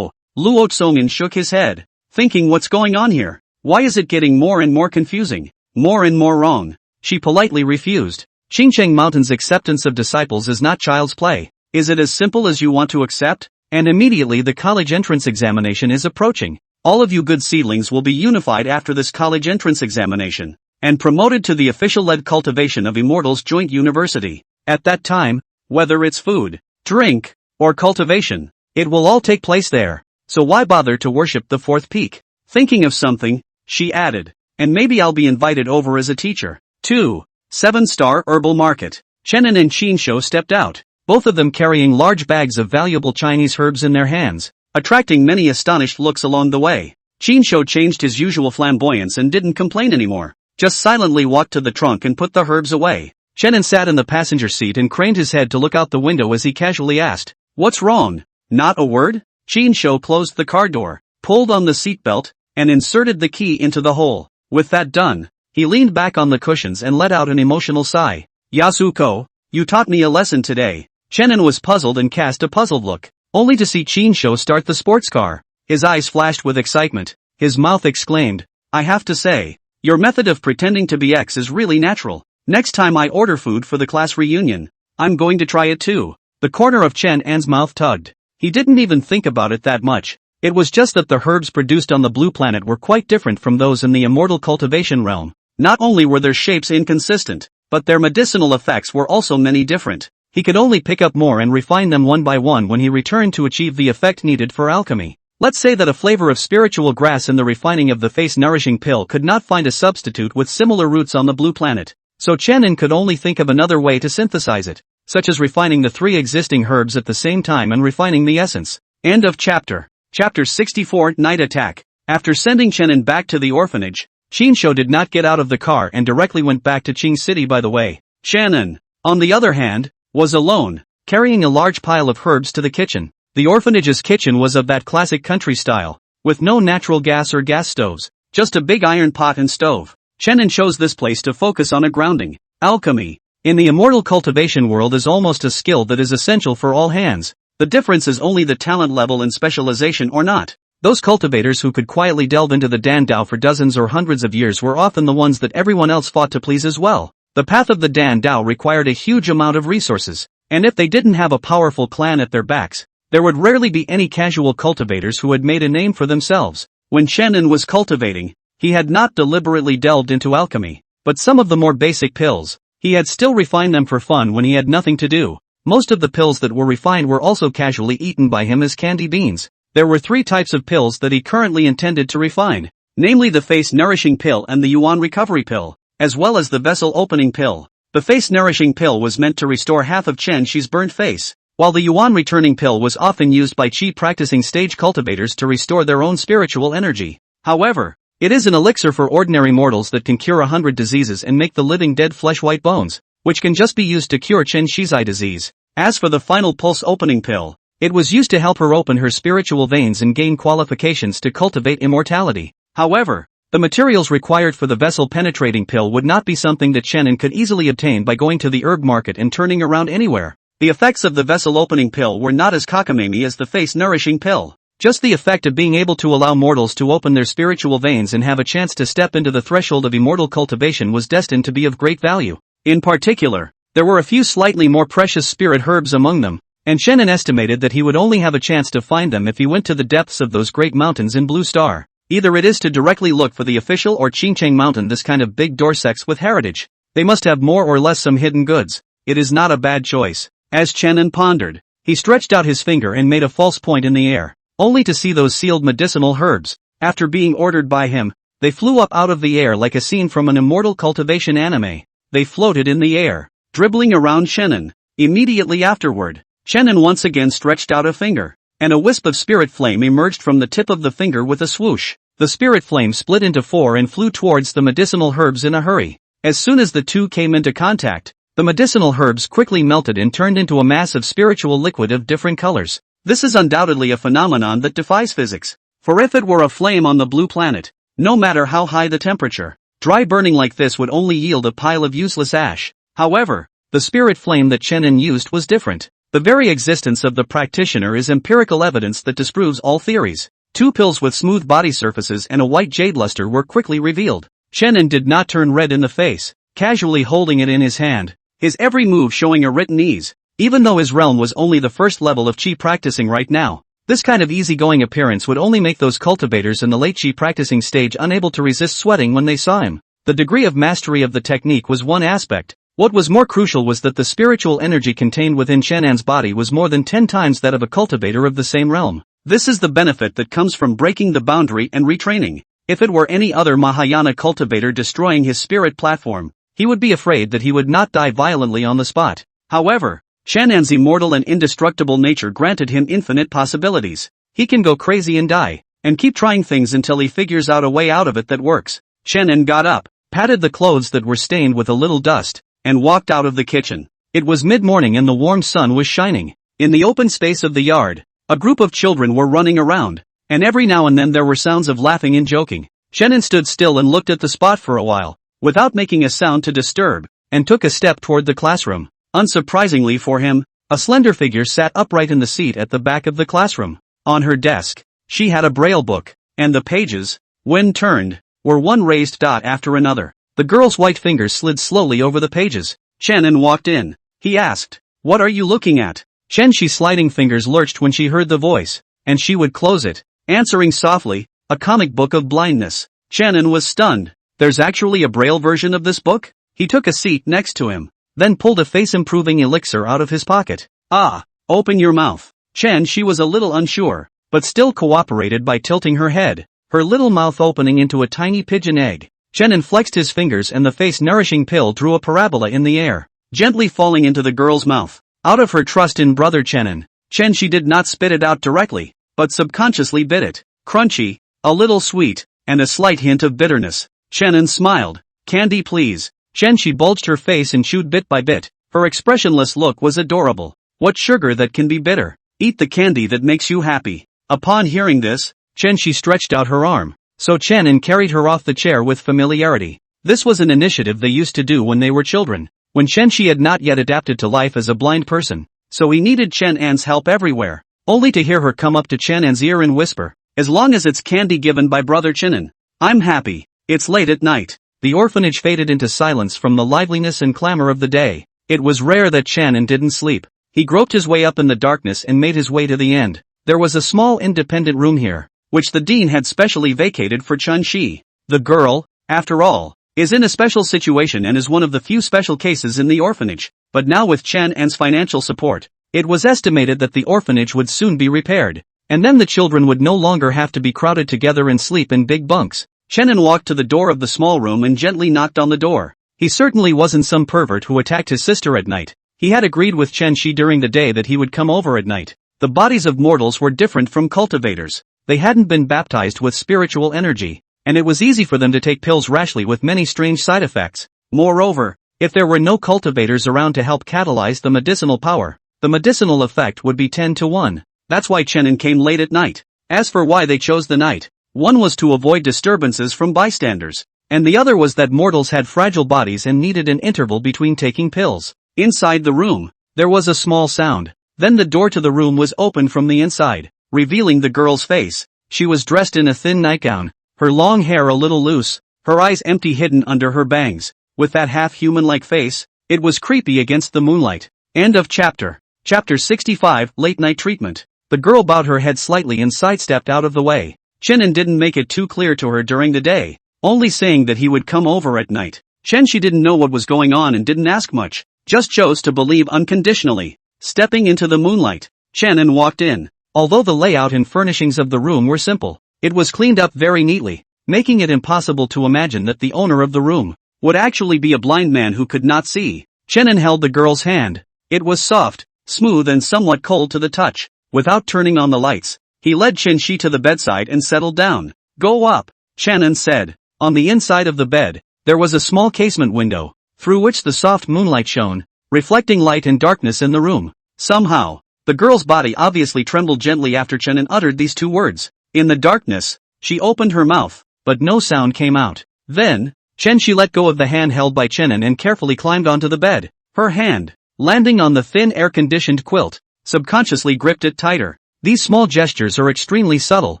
Luo Tsongin shook his head, thinking what's going on here? Why is it getting more and more confusing? More and more wrong. She politely refused. Qingcheng Mountain's acceptance of disciples is not child's play. Is it as simple as you want to accept? And immediately the college entrance examination is approaching. All of you good seedlings will be unified after this college entrance examination, and promoted to the official-led cultivation of Immortals Joint University. At that time, whether it's food, drink, or cultivation, it will all take place there. So why bother to worship the fourth peak? Thinking of something, she added, and maybe I'll be invited over as a teacher. 2. 7-Star Herbal Market. Chenin and Qinshu stepped out, both of them carrying large bags of valuable Chinese herbs in their hands, attracting many astonished looks along the way. Qinshu changed his usual flamboyance and didn't complain anymore, just silently walked to the trunk and put the herbs away. Chenin sat in the passenger seat and craned his head to look out the window as he casually asked, "What's wrong? Not a word?" Qinshu closed the car door, pulled on the seatbelt, and inserted the key into the hole. With that done, he leaned back on the cushions and let out an emotional sigh. "Yasuko, you taught me a lesson today." Chenin was puzzled and cast a puzzled look, only to see Qinshu start the sports car. His eyes flashed with excitement, his mouth exclaimed, "I have to say, your method of pretending to be X is really natural. Next time I order food for the class reunion, I'm going to try it too." The corner of Chen An's mouth tugged. He didn't even think about it that much. It was just that the herbs produced on the blue planet were quite different from those in the immortal cultivation realm. Not only were their shapes inconsistent, but their medicinal effects were also many different. He could only pick up more and refine them one by one when he returned to achieve the effect needed for alchemy. Let's say that a flavor of spiritual grass in the refining of the face-nourishing pill could not find a substitute with similar roots on the blue planet. So Chenin could only think of another way to synthesize it, such as refining the 3 existing herbs at the same time and refining the essence. End of chapter. Chapter 64 Night Attack. After sending Chenin back to the orphanage, Qinshu did not get out of the car and directly went back to Qing City by the way. Chenin, on the other hand, was alone, carrying a large pile of herbs to the kitchen. The orphanage's kitchen was of that classic country style, with no natural gas or gas stoves, just a big iron pot and stove. Chenin chose this place to focus on a grounding. Alchemy, in the immortal cultivation world, is almost a skill that is essential for all hands. The difference is only the talent level and specialization or not. Those cultivators who could quietly delve into the Dan Dao for dozens or hundreds of years were often the ones that everyone else fought to please as well. The path of the Dan Dao required a huge amount of resources, and if they didn't have a powerful clan at their backs, there would rarely be any casual cultivators who had made a name for themselves. When Chenin was cultivating, he had not deliberately delved into alchemy, but some of the more basic pills. He had still refined them for fun when he had nothing to do. Most of the pills that were refined were also casually eaten by him as candy beans. There were 3 types of pills that he currently intended to refine, namely the face-nourishing pill and the yuan recovery pill, as well as the vessel-opening pill. The face-nourishing pill was meant to restore half of Chen Shi's burnt face, while the yuan returning pill was often used by Qi practicing stage cultivators to restore their own spiritual energy. However, it is an elixir for ordinary mortals that can cure 100 diseases and make the living dead flesh white bones, which can just be used to cure Chen Shi's eye disease. As for the final pulse-opening pill, it was used to help her open her spiritual veins and gain qualifications to cultivate immortality. However, the materials required for the vessel-penetrating pill would not be something that Chenin could easily obtain by going to the herb market and turning around anywhere. The effects of the vessel-opening pill were not as cockamamie as the face-nourishing pill. Just the effect of being able to allow mortals to open their spiritual veins and have a chance to step into the threshold of immortal cultivation was destined to be of great value. In particular, there were a few slightly more precious spirit herbs among them, and Chenin estimated that he would only have a chance to find them if he went to the depths of those great mountains in Blue Star. Either it is to directly look for the official or Qingcheng Mountain, this kind of big door sects with heritage. They must have more or less some hidden goods. It is not a bad choice. As Chenin pondered, he stretched out his finger and made a false point in the air, only to see those sealed medicinal herbs. After being ordered by him, they flew up out of the air like a scene from an immortal cultivation anime. They floated in the air, dribbling around Chenin. Immediately afterward, Chenin once again stretched out a finger, and a wisp of spirit flame emerged from the tip of the finger with a swoosh. The spirit flame split into 4 and flew towards the medicinal herbs in a hurry. As soon as the two came into contact, the medicinal herbs quickly melted and turned into a mass of spiritual liquid of different colors. This is undoubtedly a phenomenon that defies physics. For if it were a flame on the blue planet, no matter how high the temperature, dry burning like this would only yield a pile of useless ash. However, the spirit flame that Chenin used was different. The very existence of the practitioner is empirical evidence that disproves all theories. 2 pills with smooth body surfaces and a white jade luster were quickly revealed. Chenin did not turn red in the face, casually holding it in his hand. his every move showing a written ease. Even though his realm was only the first level of chi practicing right now, this kind of easygoing appearance would only make those cultivators in the late chi practicing stage unable to resist sweating when they saw him. The degree of mastery of the technique was one aspect. What was more crucial was that the spiritual energy contained within Chang'an's body was more than 10 times that of a cultivator of the same realm. This is the benefit that comes from breaking the boundary and retraining. If it were any other Mahayana cultivator destroying his spirit platform, he would be afraid that he would not die violently on the spot. However, Chang'an's immortal and indestructible nature granted him infinite possibilities. He can go crazy and die, and keep trying things until he figures out a way out of it that works. Chang'an got up, patted the clothes that were stained with a little dust, and walked out of the kitchen. It was mid-morning and the warm sun was shining. In the open space of the yard, a group of children were running around, and every now and then there were sounds of laughing and joking. Chang'an stood still and looked at the spot for a while, without making a sound to disturb, and took a step toward the classroom. Unsurprisingly for him, a slender figure sat upright in the seat at the back of the classroom. On her desk, she had a braille book, and the pages, when turned, were one raised dot after another. The girl's white fingers slid slowly over the pages. Chang'an walked in. He asked, "What are you looking at?" Shenxi's sliding fingers lurched when she heard the voice, and she would close it, answering softly, "A comic book of blindness." Chang'an was stunned. "There's actually a braille version of this book?" He took a seat next to him, then pulled a face-improving elixir out of his pocket. "Ah, open your mouth." She was a little unsure, but still cooperated by tilting her head, her little mouth opening into a tiny pigeon egg. Chang'an flexed his fingers and the face-nourishing pill drew a parabola in the air, gently falling into the girl's mouth. Out of her trust in brother Chang'an, she did not spit it out directly, but subconsciously bit it. Crunchy, a little sweet, and a slight hint of bitterness. Chang'an smiled. "Candy please." She bulged her face and chewed bit by bit. Her expressionless look was adorable. "What sugar that can be bitter? Eat the candy that makes you happy." Upon hearing this, she stretched out her arm, so Chang'an carried her off the chair with familiarity. This was an initiative they used to do when they were children, when Shi had not yet adapted to life as a blind person, so he needed Chang'an's help everywhere, only to hear her come up to Chang'an's ear and whisper, "As long as it's candy given by brother Chang'an, I'm happy. It's late at night." The orphanage faded into silence from the liveliness and clamor of the day. It was rare that Chang'an didn't sleep. He groped his way up in the darkness and made his way to the end. There was a small independent room here, which the dean had specially vacated for Chun-Shi. The girl, after all, is in a special situation and is one of the few special cases in the orphanage. But now with Chang'an's financial support, it was estimated that the orphanage would soon be repaired, and then the children would no longer have to be crowded together and sleep in big bunks. Chang'an walked to the door of the small room and gently knocked on the door. He certainly wasn't some pervert who attacked his sister at night. He had agreed with Chun-Shi during the day that he would come over at night. The bodies of mortals were different from cultivators. They hadn't been baptized with spiritual energy, and it was easy for them to take pills rashly with many strange side effects. Moreover, if there were no cultivators around to help catalyze the medicinal power, the medicinal effect would be 10 to 1. That's why Chang'an came late at night. As for why they chose the night, one was to avoid disturbances from bystanders, and the other was that mortals had fragile bodies and needed an interval between taking pills. Inside the room, there was a small sound. Then the door to the room was opened from the inside, revealing the girl's face. She was dressed in a thin nightgown, her long hair a little loose, her eyes empty hidden under her bangs. With that half-human-like face, it was creepy against the moonlight. End of chapter. Chapter 65, Late Night Treatment. The girl bowed her head slightly and sidestepped out of the way. Chang'an didn't make it too clear to her during the day, only saying that he would come over at night. She didn't know what was going on and didn't ask much, just chose to believe unconditionally. Stepping into the moonlight, Chang'an walked in. Although the layout and furnishings of the room were simple, it was cleaned up very neatly, making it impossible to imagine that the owner of the room would actually be a blind man who could not see. Chang'an held the girl's hand. It was soft, smooth and somewhat cold to the touch. Without turning on the lights, he led Chun-Shi to the bedside and settled down. "Go up," Chang'an said. On the inside of the bed, there was a small casement window, through which the soft moonlight shone, reflecting light and darkness in the room. Somehow, the girl's body obviously trembled gently after Chang'an uttered these two words. In the darkness, she opened her mouth, but no sound came out. Then, Chun-Shi let go of the hand held by Chang'an and carefully climbed onto the bed. Her hand, landing on the thin air-conditioned quilt, subconsciously gripped it tighter. These small gestures are extremely subtle,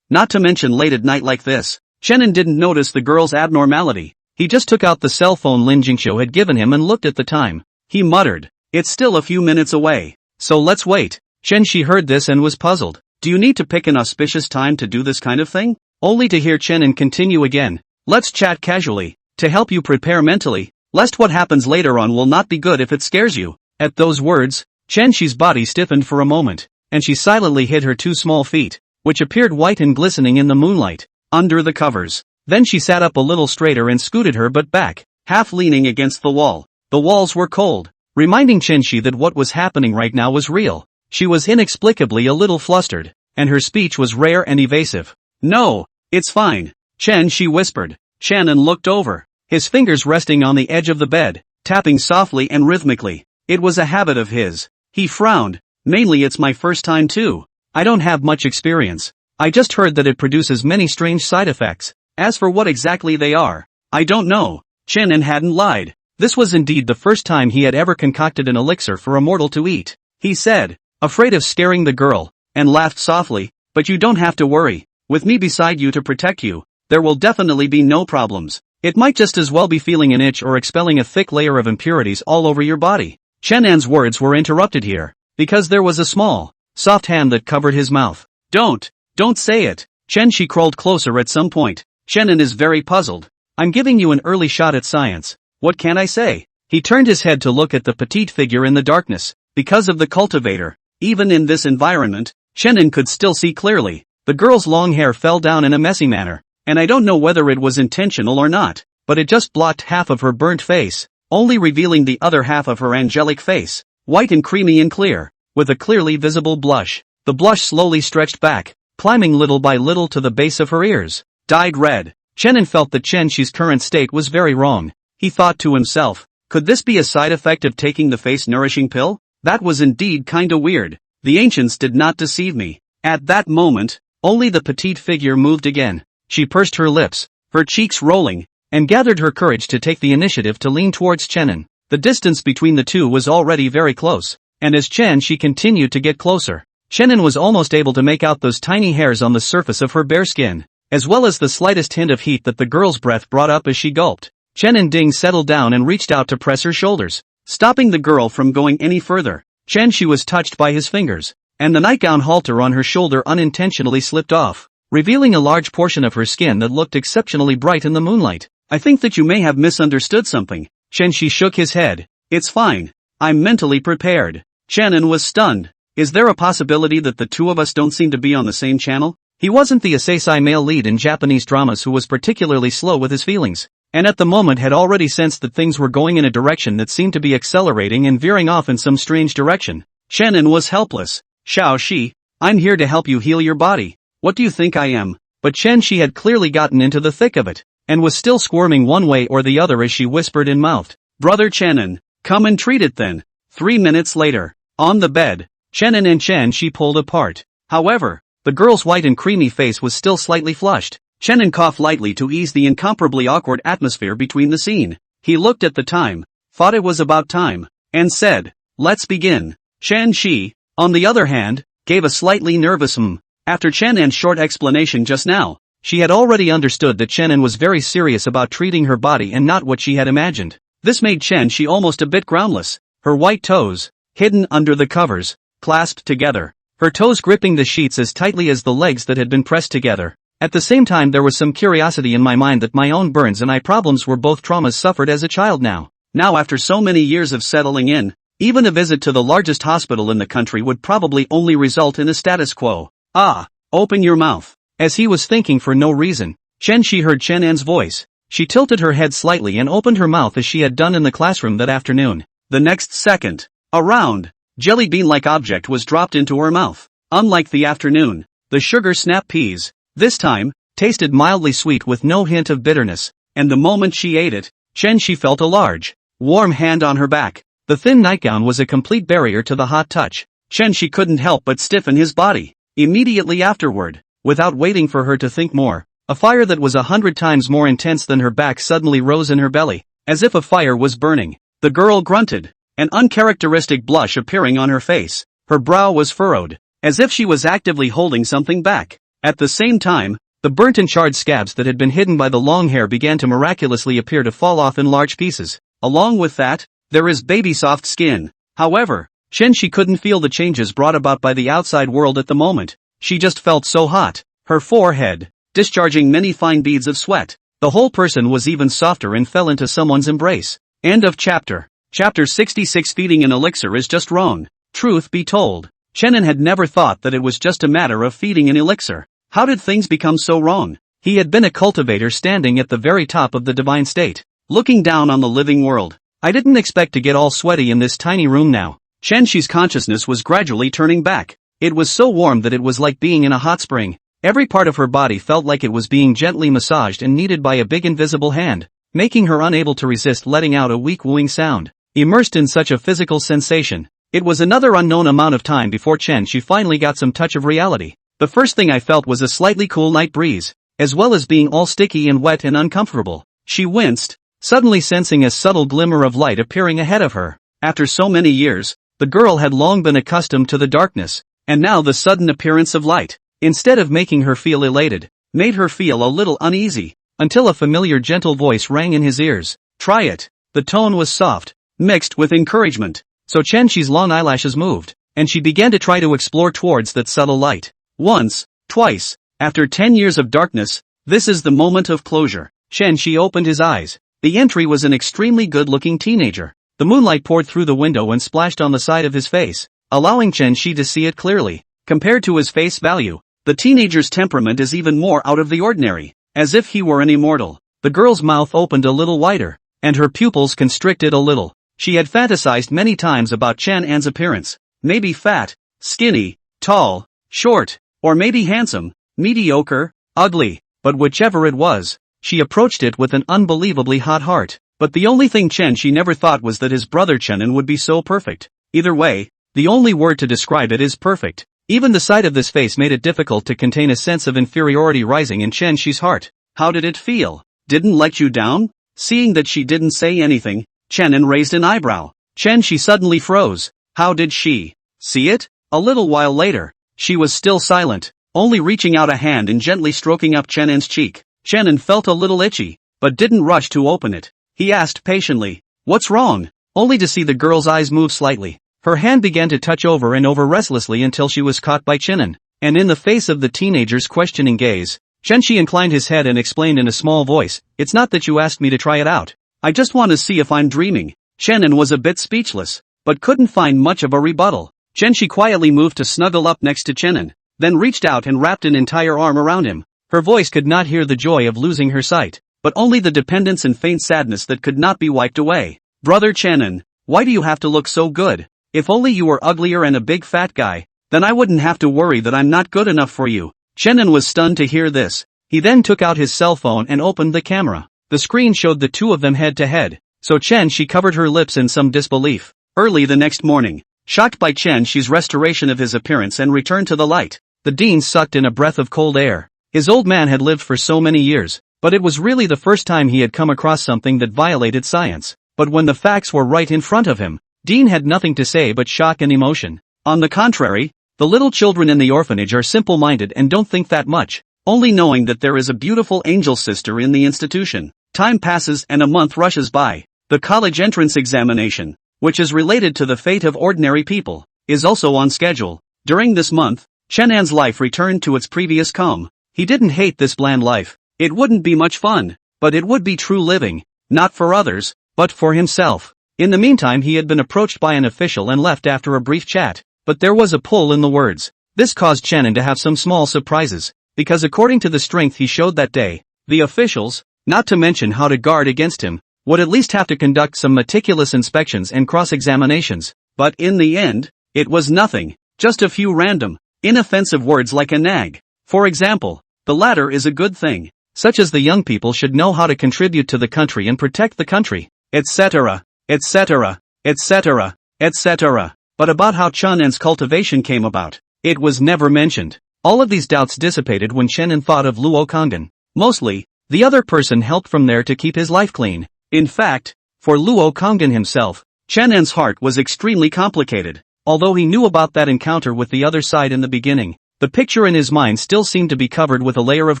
not to mention late at night like this. Chang'an didn't notice the girl's abnormality. He just took out the cell phone Lin Jingqiu had given him and looked at the time. he muttered. It's still a few minutes away. So let's wait. Chen Shi heard this and was puzzled. Do you need to pick an auspicious time to do this kind of thing? Only to hear Chen continue again. Let's chat casually, to help you prepare mentally, lest what happens later on will not be good if it scares you. At those words, Chen Shi's body stiffened for a moment, and she silently hid her 2 small feet, which appeared white and glistening in the moonlight, under the covers. Then she sat up a little straighter and scooted her butt back, half leaning against the wall. The walls were cold, reminding Chen Shi that what was happening right now was real. She was inexplicably a little flustered, and her speech was rare and evasive. No, it's fine, Chen Shi whispered. Shannon looked over, his fingers resting on the edge of the bed, tapping softly and rhythmically. It was a habit of his. He frowned. Mainly it's my first time too. I don't have much experience. I just heard that it produces many strange side effects. As for what exactly they are, I don't know. Shannon hadn't lied. This was indeed the first time he had ever concocted an elixir for a mortal to eat. He said, afraid of scaring the girl, and laughed softly. But you don't have to worry. With me beside you to protect you, there will definitely be no problems. It might just as well be feeling an itch or expelling a thick layer of impurities all over your body. Shannon's words were interrupted here, because there was a small, soft hand that covered his mouth. Don't say it. Chen Shi crawled closer at some point. Shannon is very puzzled. I'm giving you an early shot at science. What can I say? He turned his head to look at the petite figure in the darkness. Because of the cultivator, even in this environment, Shannon could still see clearly. The girl's long hair fell down in a messy manner, and I don't know whether it was intentional or not, but it just blocked half of her burnt face, only revealing the other half of her angelic face, white and creamy and clear, with a clearly visible blush. The blush slowly stretched back, climbing little by little to the base of her ears. Dyed red. Shannon felt that Chen Shi's current state was very wrong. He thought to himself, could this be a side effect of taking the face-nourishing pill? That was indeed kinda weird. The ancients did not deceive me. At that moment, only the petite figure moved again. She pursed her lips, her cheeks rolling, and gathered her courage to take the initiative to lean towards Chen. The distance between the two was already very close, and as Chen Shi continued to get closer, Chen was almost able to make out those tiny hairs on the surface of her bare skin, as well as the slightest hint of heat that the girl's breath brought up as she gulped. Chen Ding settled down and reached out to press her shoulders, stopping the girl from going any further. Chen Shi was touched by his fingers, and the nightgown halter on her shoulder unintentionally slipped off, revealing a large portion of her skin that looked exceptionally bright in the moonlight. I think that you may have misunderstood something. Chen Shi shook his head. It's fine. I'm mentally prepared. Shannon was stunned. Is there a possibility that the two of us don't seem to be on the same channel? He wasn't the Asasai male lead in Japanese dramas who was particularly slow with his feelings, and at the moment had already sensed that things were going in a direction that seemed to be accelerating and veering off in some strange direction. Shannon was helpless. Xiao Shi, I'm here to help you heal your body. What do you think I am? But Chen Shi had clearly gotten into the thick of it, and was still squirming one way or the other as she whispered and mouthed, Brother Shannon, come and treat it then. 3 minutes later, on the bed, Shannon and Chen Shi pulled apart. However, the girl's white and creamy face was still slightly flushed. Shannon coughed lightly to ease the incomparably awkward atmosphere between the scene. He looked at the time, thought it was about time, and said, let's begin. Chen Shi, on the other hand, gave a slightly nervous after Shannon's short explanation just now. She had already understood that Shannon was very serious about treating her body and not what she had imagined. This made Chen Shi almost a bit groundless, her white toes, hidden under the covers, clasped together, her toes gripping the sheets as tightly as the legs that had been pressed together. At the same time there was some curiosity in my mind that my own burns and eye problems were both traumas suffered as a child now. Now after so many years of settling in, even a visit to the largest hospital in the country would probably only result in a status quo. Ah, open your mouth. As he was thinking for no reason, Chen Shi heard Shannon's voice. She tilted her head slightly and opened her mouth as she had done in the classroom that afternoon. The next second, a round, jelly bean-like object was dropped into her mouth. Unlike the afternoon, the sugar snap peas, this time, tasted mildly sweet with no hint of bitterness, and the moment she ate it, Chen Shi felt a large, warm hand on her back. The thin nightgown was a complete barrier to the hot touch. Chen Shi couldn't help but stiffen his body. Immediately afterward, without waiting for her to think more, a fire that was 100 times more intense than her back suddenly rose in her belly, as if a fire was burning. The girl grunted, an uncharacteristic blush appearing on her face. Her brow was furrowed, as if she was actively holding something back. At the same time, the burnt and charred scabs that had been hidden by the long hair began to miraculously appear to fall off in large pieces. Along with that, there is baby soft skin. However, she couldn't feel the changes brought about by the outside world at the moment. She just felt so hot. Her forehead, discharging many fine beads of sweat. The whole person was even softer and fell into someone's embrace. End of chapter. Chapter 66. Feeding an elixir is just wrong. Truth be told, Chenin had never thought that it was just a matter of feeding an elixir. How did things become so wrong? He had been a cultivator standing at the very top of the divine state, looking down on the living world. I didn't expect to get all sweaty in this tiny room now. Shenxi's consciousness was gradually turning back. It was so warm that it was like being in a hot spring. Every part of her body felt like it was being gently massaged and kneaded by a big invisible hand, making her unable to resist letting out a weak wooing sound. Immersed in such a physical sensation, it was another unknown amount of time before she finally got some touch of reality. The first thing I felt was a slightly cool night breeze, as well as being all sticky and wet and uncomfortable. She winced, suddenly sensing a subtle glimmer of light appearing ahead of her. After so many years, the girl had long been accustomed to the darkness, and now the sudden appearance of light, instead of making her feel elated, made her feel a little uneasy, until a familiar gentle voice rang in his ears. Try it. The tone was soft, mixed with encouragement. So Xi's long eyelashes moved, and she began to try to explore towards that subtle light. Once, twice, after 10 years of darkness, this is the moment of closure. Shi opened his eyes. The entry was an extremely good-looking teenager. The moonlight poured through the window and splashed on the side of his face, allowing Shi to see it clearly. Compared to his face value, the teenager's temperament is even more out of the ordinary, as if he were an immortal. The girl's mouth opened a little wider, and her pupils constricted a little. She had fantasized many times about Chang'an's appearance. Maybe fat, skinny, tall, short, or maybe handsome, mediocre, ugly, but whichever it was, she approached it with an unbelievably hot heart. But the only thing she never thought was that his brother Chenin would be so perfect. Either way, the only word to describe it is perfect. Even the sight of this face made it difficult to contain a sense of inferiority rising in Xi's heart. How did it feel? Didn't let you down? Seeing that she didn't say anything, Chenin raised an eyebrow. She suddenly froze. How did she see it? A little while later, she was still silent, only reaching out a hand and gently stroking up Chenin's cheek. Chenin felt a little itchy, but didn't rush to open it. He asked patiently, "What's wrong?" Only to see the girl's eyes move slightly. Her hand began to touch over and over restlessly until she was caught by Chenin, and in the face of the teenager's questioning gaze, Shi inclined his head and explained in a small voice, "It's not that you asked me to try it out. I just want to see if I'm dreaming." Chenin was a bit speechless, but couldn't find much of a rebuttal. Shi quietly moved to snuggle up next to Chenin, then reached out and wrapped an entire arm around him. Her voice could not hear the joy of losing her sight, but only the dependence and faint sadness that could not be wiped away. "Brother Chenin, why do you have to look so good? If only you were uglier and a big fat guy, then I wouldn't have to worry that I'm not good enough for you." Chenin was stunned to hear this. He then took out his cell phone and opened the camera. The screen showed the two of them head to head, so she covered her lips in some disbelief. Early the next morning, shocked by Shi's restoration of his appearance and return to the light, the dean sucked in a breath of cold air. His old man had lived for so many years, but it was really the first time he had come across something that violated science. But when the facts were right in front of him, Dean had nothing to say but shock and emotion. On the contrary, the little children in the orphanage are simple-minded and don't think that much, only knowing that there is a beautiful angel sister in the institution. Time passes and a month rushes by. The college entrance examination, which is related to the fate of ordinary people, is also on schedule. During this month, Chang'an's life returned to its previous calm. He didn't hate this bland life. It wouldn't be much fun, but it would be true living, not for others, but for himself. In the meantime, he had been approached by an official and left after a brief chat, but there was a pull in the words. This caused Chenin to have some small surprises, because according to the strength he showed that day, the officials, not to mention how to guard against him, would at least have to conduct some meticulous inspections and cross-examinations. But in the end, it was nothing, just a few random, inoffensive words like a nag. For example, the latter is a good thing, such as the young people should know how to contribute to the country and protect the country, etc., etc., etc., etc. But about how Chang'an's cultivation came about, it was never mentioned. All of these doubts dissipated when Chenin thought of Luo Kongdan. Mostly, the other person helped from there to keep his life clean. In fact, for Luo Kongdan himself, Chang'an's heart was extremely complicated. Although he knew about that encounter with the other side in the beginning, the picture in his mind still seemed to be covered with a layer of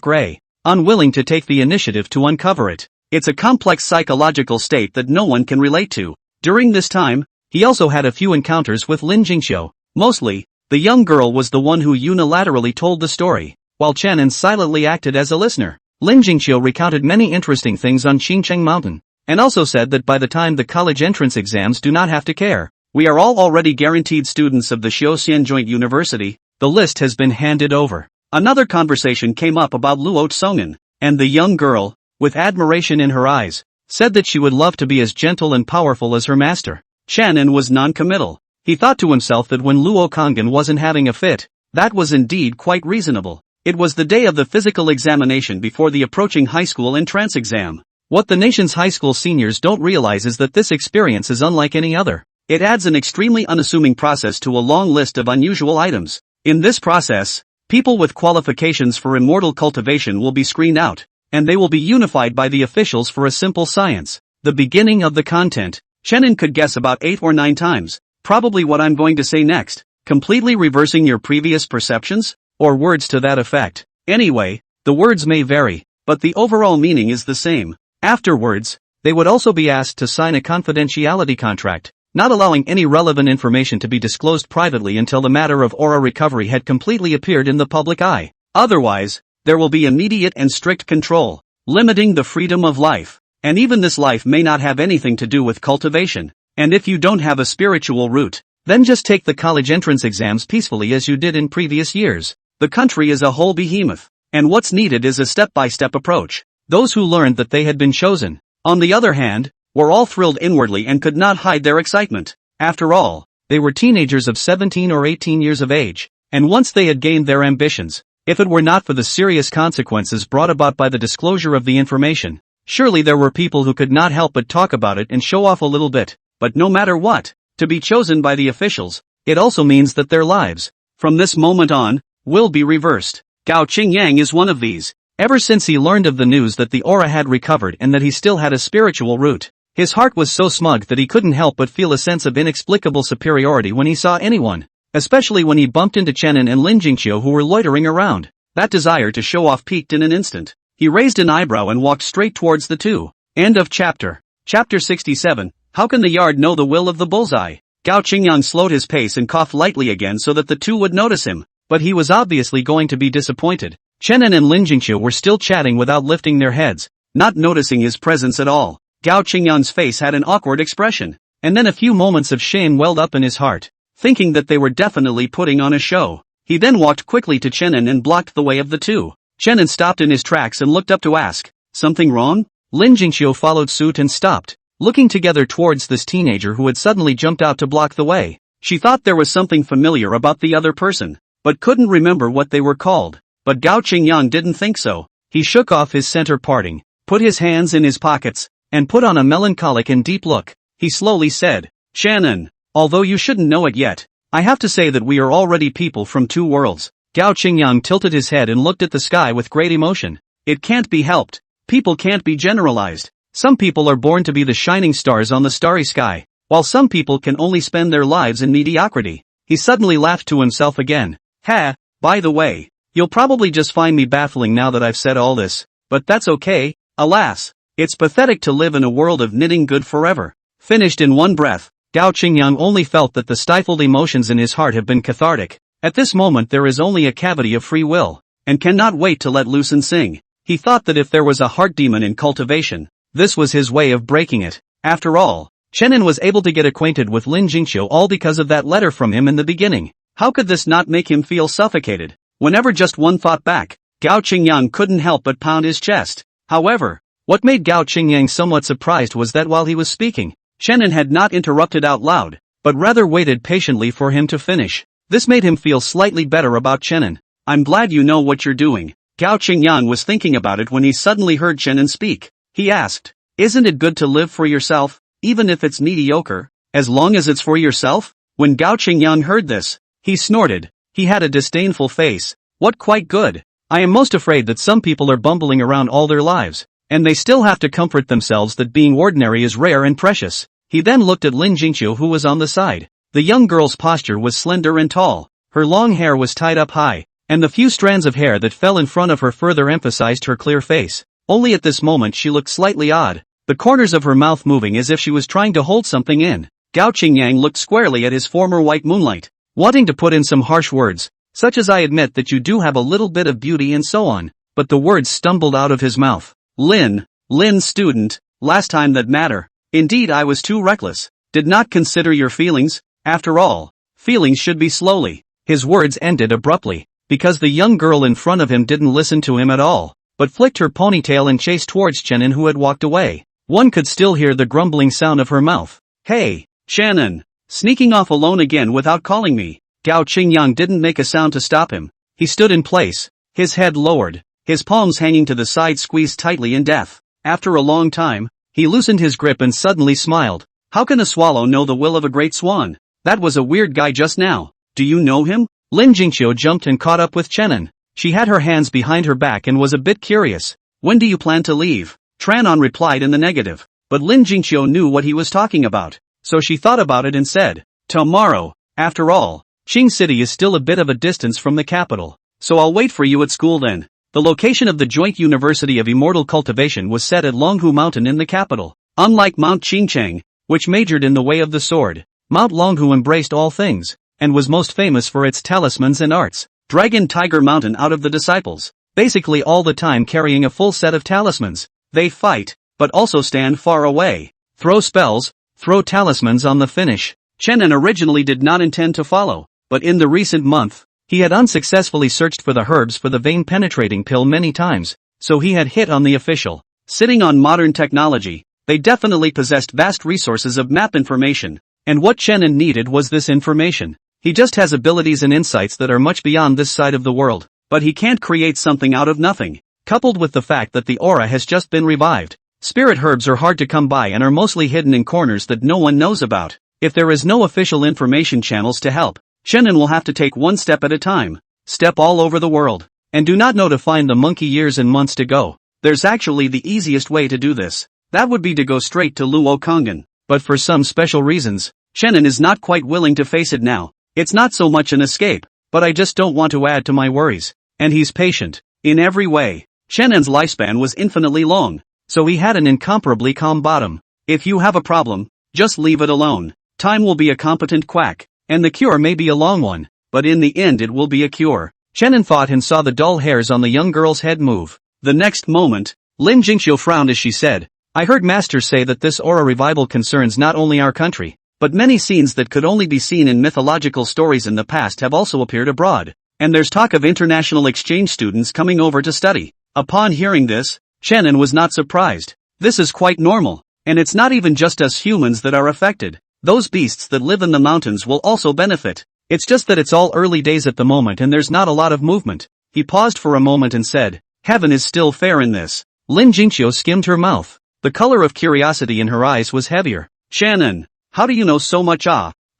gray, unwilling to take the initiative to uncover it. It's a complex psychological state that no one can relate to. During this time, he also had a few encounters with Lin Jingxiu. Mostly, the young girl was the one who unilaterally told the story, while Chen silently acted as a listener. Lin Jingxiu recounted many interesting things on Xincheng Mountain, and also said that by the time the college entrance exams do not have to care. We are all already guaranteed students of the Xiaoxian Joint University. The list has been handed over. Another conversation came up about Luo Tsongan, and the young girl, with admiration in her eyes, said that she would love to be as gentle and powerful as her master. Chen was non-committal. He thought to himself that when Luo Kongan wasn't having a fit, that was indeed quite reasonable. It was the day of the physical examination before the approaching high school entrance exam. What the nation's high school seniors don't realize is that this experience is unlike any other. It adds an extremely unassuming process to a long list of unusual items. In this process, people with qualifications for immortal cultivation will be screened out, and they will be unified by the officials for a simple science. The beginning of the content, Chen could guess about 8 or 9 times. Probably what I'm going to say next. Completely reversing your previous perceptions? Or words to that effect. Anyway, the words may vary, but the overall meaning is the same. Afterwards, they would also be asked to sign a confidentiality contract, not allowing any relevant information to be disclosed privately until the matter of aura recovery had completely appeared in the public eye. Otherwise, there will be immediate and strict control, limiting the freedom of life. And even this life may not have anything to do with cultivation. And if you don't have a spiritual root, then just take the college entrance exams peacefully as you did in previous years. The country is a whole behemoth, and what's needed is a step-by-step approach. Those who learned that they had been chosen, on the other hand, were all thrilled inwardly and could not hide their excitement. After all, they were teenagers of 17 or 18 years of age, and once they had gained their ambitions, if it were not for the serious consequences brought about by the disclosure of the information, surely there were people who could not help but talk about it and show off a little bit. But no matter what, to be chosen by the officials, it also means that their lives, from this moment on, will be reversed. Gao Qingyang is one of these. Ever since he learned of the news that the aura had recovered and that he still had a spiritual root, his heart was so smug that he couldn't help but feel a sense of inexplicable superiority when he saw anyone, especially when he bumped into Chen and Lin Jingxiu who were loitering around. That desire to show off peaked in an instant. He raised an eyebrow and walked straight towards the two. End of chapter. Chapter 67. How can the yard know the will of the bullseye? Gao Qingyang slowed his pace and coughed lightly again so that the two would notice him, but he was obviously going to be disappointed. Chen and Lin Jingxiu were still chatting without lifting their heads, not noticing his presence at all. Gao Qingyang's face had an awkward expression, and then a few moments of shame welled up in his heart, thinking that they were definitely putting on a show. He then walked quickly to Chen and blocked the way of the two. Chen stopped in his tracks and looked up to ask, "Something wrong?" Lin Jingxiu followed suit and stopped, looking together towards this teenager who had suddenly jumped out to block the way. She thought there was something familiar about the other person, but couldn't remember what they were called. But Gao Qingyang didn't think so. He shook off his center parting, put his hands in his pockets, and put on a melancholic and deep look. He slowly said, "Shannon, although you shouldn't know it yet, I have to say that we are already people from two worlds." Gao Qingyang tilted his head and looked at the sky with great emotion. It can't be helped. People can't be generalized. Some people are born to be the shining stars on the starry sky, while some people can only spend their lives in mediocrity. He suddenly laughed to himself again. By the way, you'll probably just find me baffling now that I've said all this, but that's okay. Alas, it's pathetic to live in a world of knitting good forever. Finished in one breath, Gao Qingyang only felt that the stifled emotions in his heart have been cathartic. At this moment there is only a cavity of free will, and cannot wait to let loose and sing. He thought that if there was a heart demon in cultivation, this was his way of breaking it. After all, Chen was able to get acquainted with Lin Jingxiu all because of that letter from him in the beginning. How could this not make him feel suffocated? Whenever just one thought back, Gao Qingyang couldn't help but pound his chest. However, what made Gao Qingyang somewhat surprised was that while he was speaking, Chen had not interrupted out loud, but rather waited patiently for him to finish. This made him feel slightly better about Chen. "I'm glad you know what you're doing." Gao Qingyang was thinking about it when he suddenly heard Chen speak. He asked, "Isn't it good to live for yourself, even if it's mediocre, as long as it's for yourself?" When Gao Qingyang heard this, he snorted. He had a disdainful face. "What quite good? I am most afraid that some people are bumbling around all their lives, and they still have to comfort themselves that being ordinary is rare and precious." He then looked at Lin Jingxiu who was on the side. The young girl's posture was slender and tall, her long hair was tied up high, and the few strands of hair that fell in front of her further emphasized her clear face. Only at this moment she looked slightly odd. the corners of her mouth moving as if she was trying to hold something in. Gao Qingyang looked squarely at his former white moonlight, wanting to put in some harsh words, such as "I admit that you do have a little bit of beauty" and so on, but the words stumbled out of his mouth. Lin student, last time that matter. Indeed I was too reckless. Did not consider your feelings, after all. Feelings should be slowly. His words ended abruptly, because the young girl in front of him didn't listen to him at all, but flicked her ponytail and chased towards Chenin, who had walked away. One could still hear the grumbling sound of her mouth. "Hey, Chenin, sneaking off alone again without calling me." Gao Qingyang didn't make a sound to stop him. He stood in place, his head lowered, his palms hanging to the side squeezed tightly in death. After a long time, he loosened his grip and suddenly smiled. "How can a swallow know the will of a great swan? That was a weird guy just now. Do you know him?" Lin Jingqiu jumped and caught up with Chenin. She had her hands behind her back and was a bit curious. "When do you plan to leave?" Tranon replied in the negative, but Lin Jingqiu knew what he was talking about, so she thought about it and said, "Tomorrow. After all, Qing City is still a bit of a distance from the capital, so I'll wait for you at school then." The location of the Joint University of Immortal Cultivation was set at Longhu Mountain in the capital. Unlike Mount Qingcheng, which majored in the way of the sword, Mount Longhu embraced all things, and was most famous for its talismans and arts. Dragon Tiger Mountain out of the disciples, basically all the time carrying a full set of talismans. They fight, but also stand far away, throw spells, throw talismans on the finish. Chenin originally did not intend to follow, but in the recent month, he had unsuccessfully searched for the herbs for the vein-penetrating pill many times, so he had hit on the official. Sitting on modern technology, they definitely possessed vast resources of map information, and what Chenin needed was this information. He just has abilities and insights that are much beyond this side of the world, but he can't create something out of nothing. Coupled with the fact that the aura has just been revived, spirit herbs are hard to come by and are mostly hidden in corners that no one knows about. If there is no official information channels to help, Chenin will have to take one step at a time, step all over the world, and do not know to find the monkey years and months to go. There's actually the easiest way to do this. That would be to go straight to Luo Kongan, but for some special reasons, Chenin is not quite willing to face it now. It's not so much an escape, but I just don't want to add to my worries. And he's patient, in every way. Chenin's lifespan was infinitely long, so he had an incomparably calm bottom. If you have a problem, just leave it alone. Time will be a competent quack, and the cure may be a long one, but in the end it will be a cure. Chenin thought and saw the dull hairs on the young girl's head move. The next moment, Lin Jingqiu frowned as she said, "I heard Master say that this aura revival concerns not only our country, but many scenes that could only be seen in mythological stories in the past have also appeared abroad, and there's talk of international exchange students coming over to study." Upon hearing this, Chenin was not surprised. This is quite normal, and it's not even just us humans that are affected. Those beasts that live in the mountains will also benefit. It's just that it's all early days at the moment and there's not a lot of movement. He paused for a moment and said, "Heaven is still fair in this." Lin Jingqiu skimmed her mouth. The color of curiosity in her eyes was heavier. "Chenin, how do you know so much?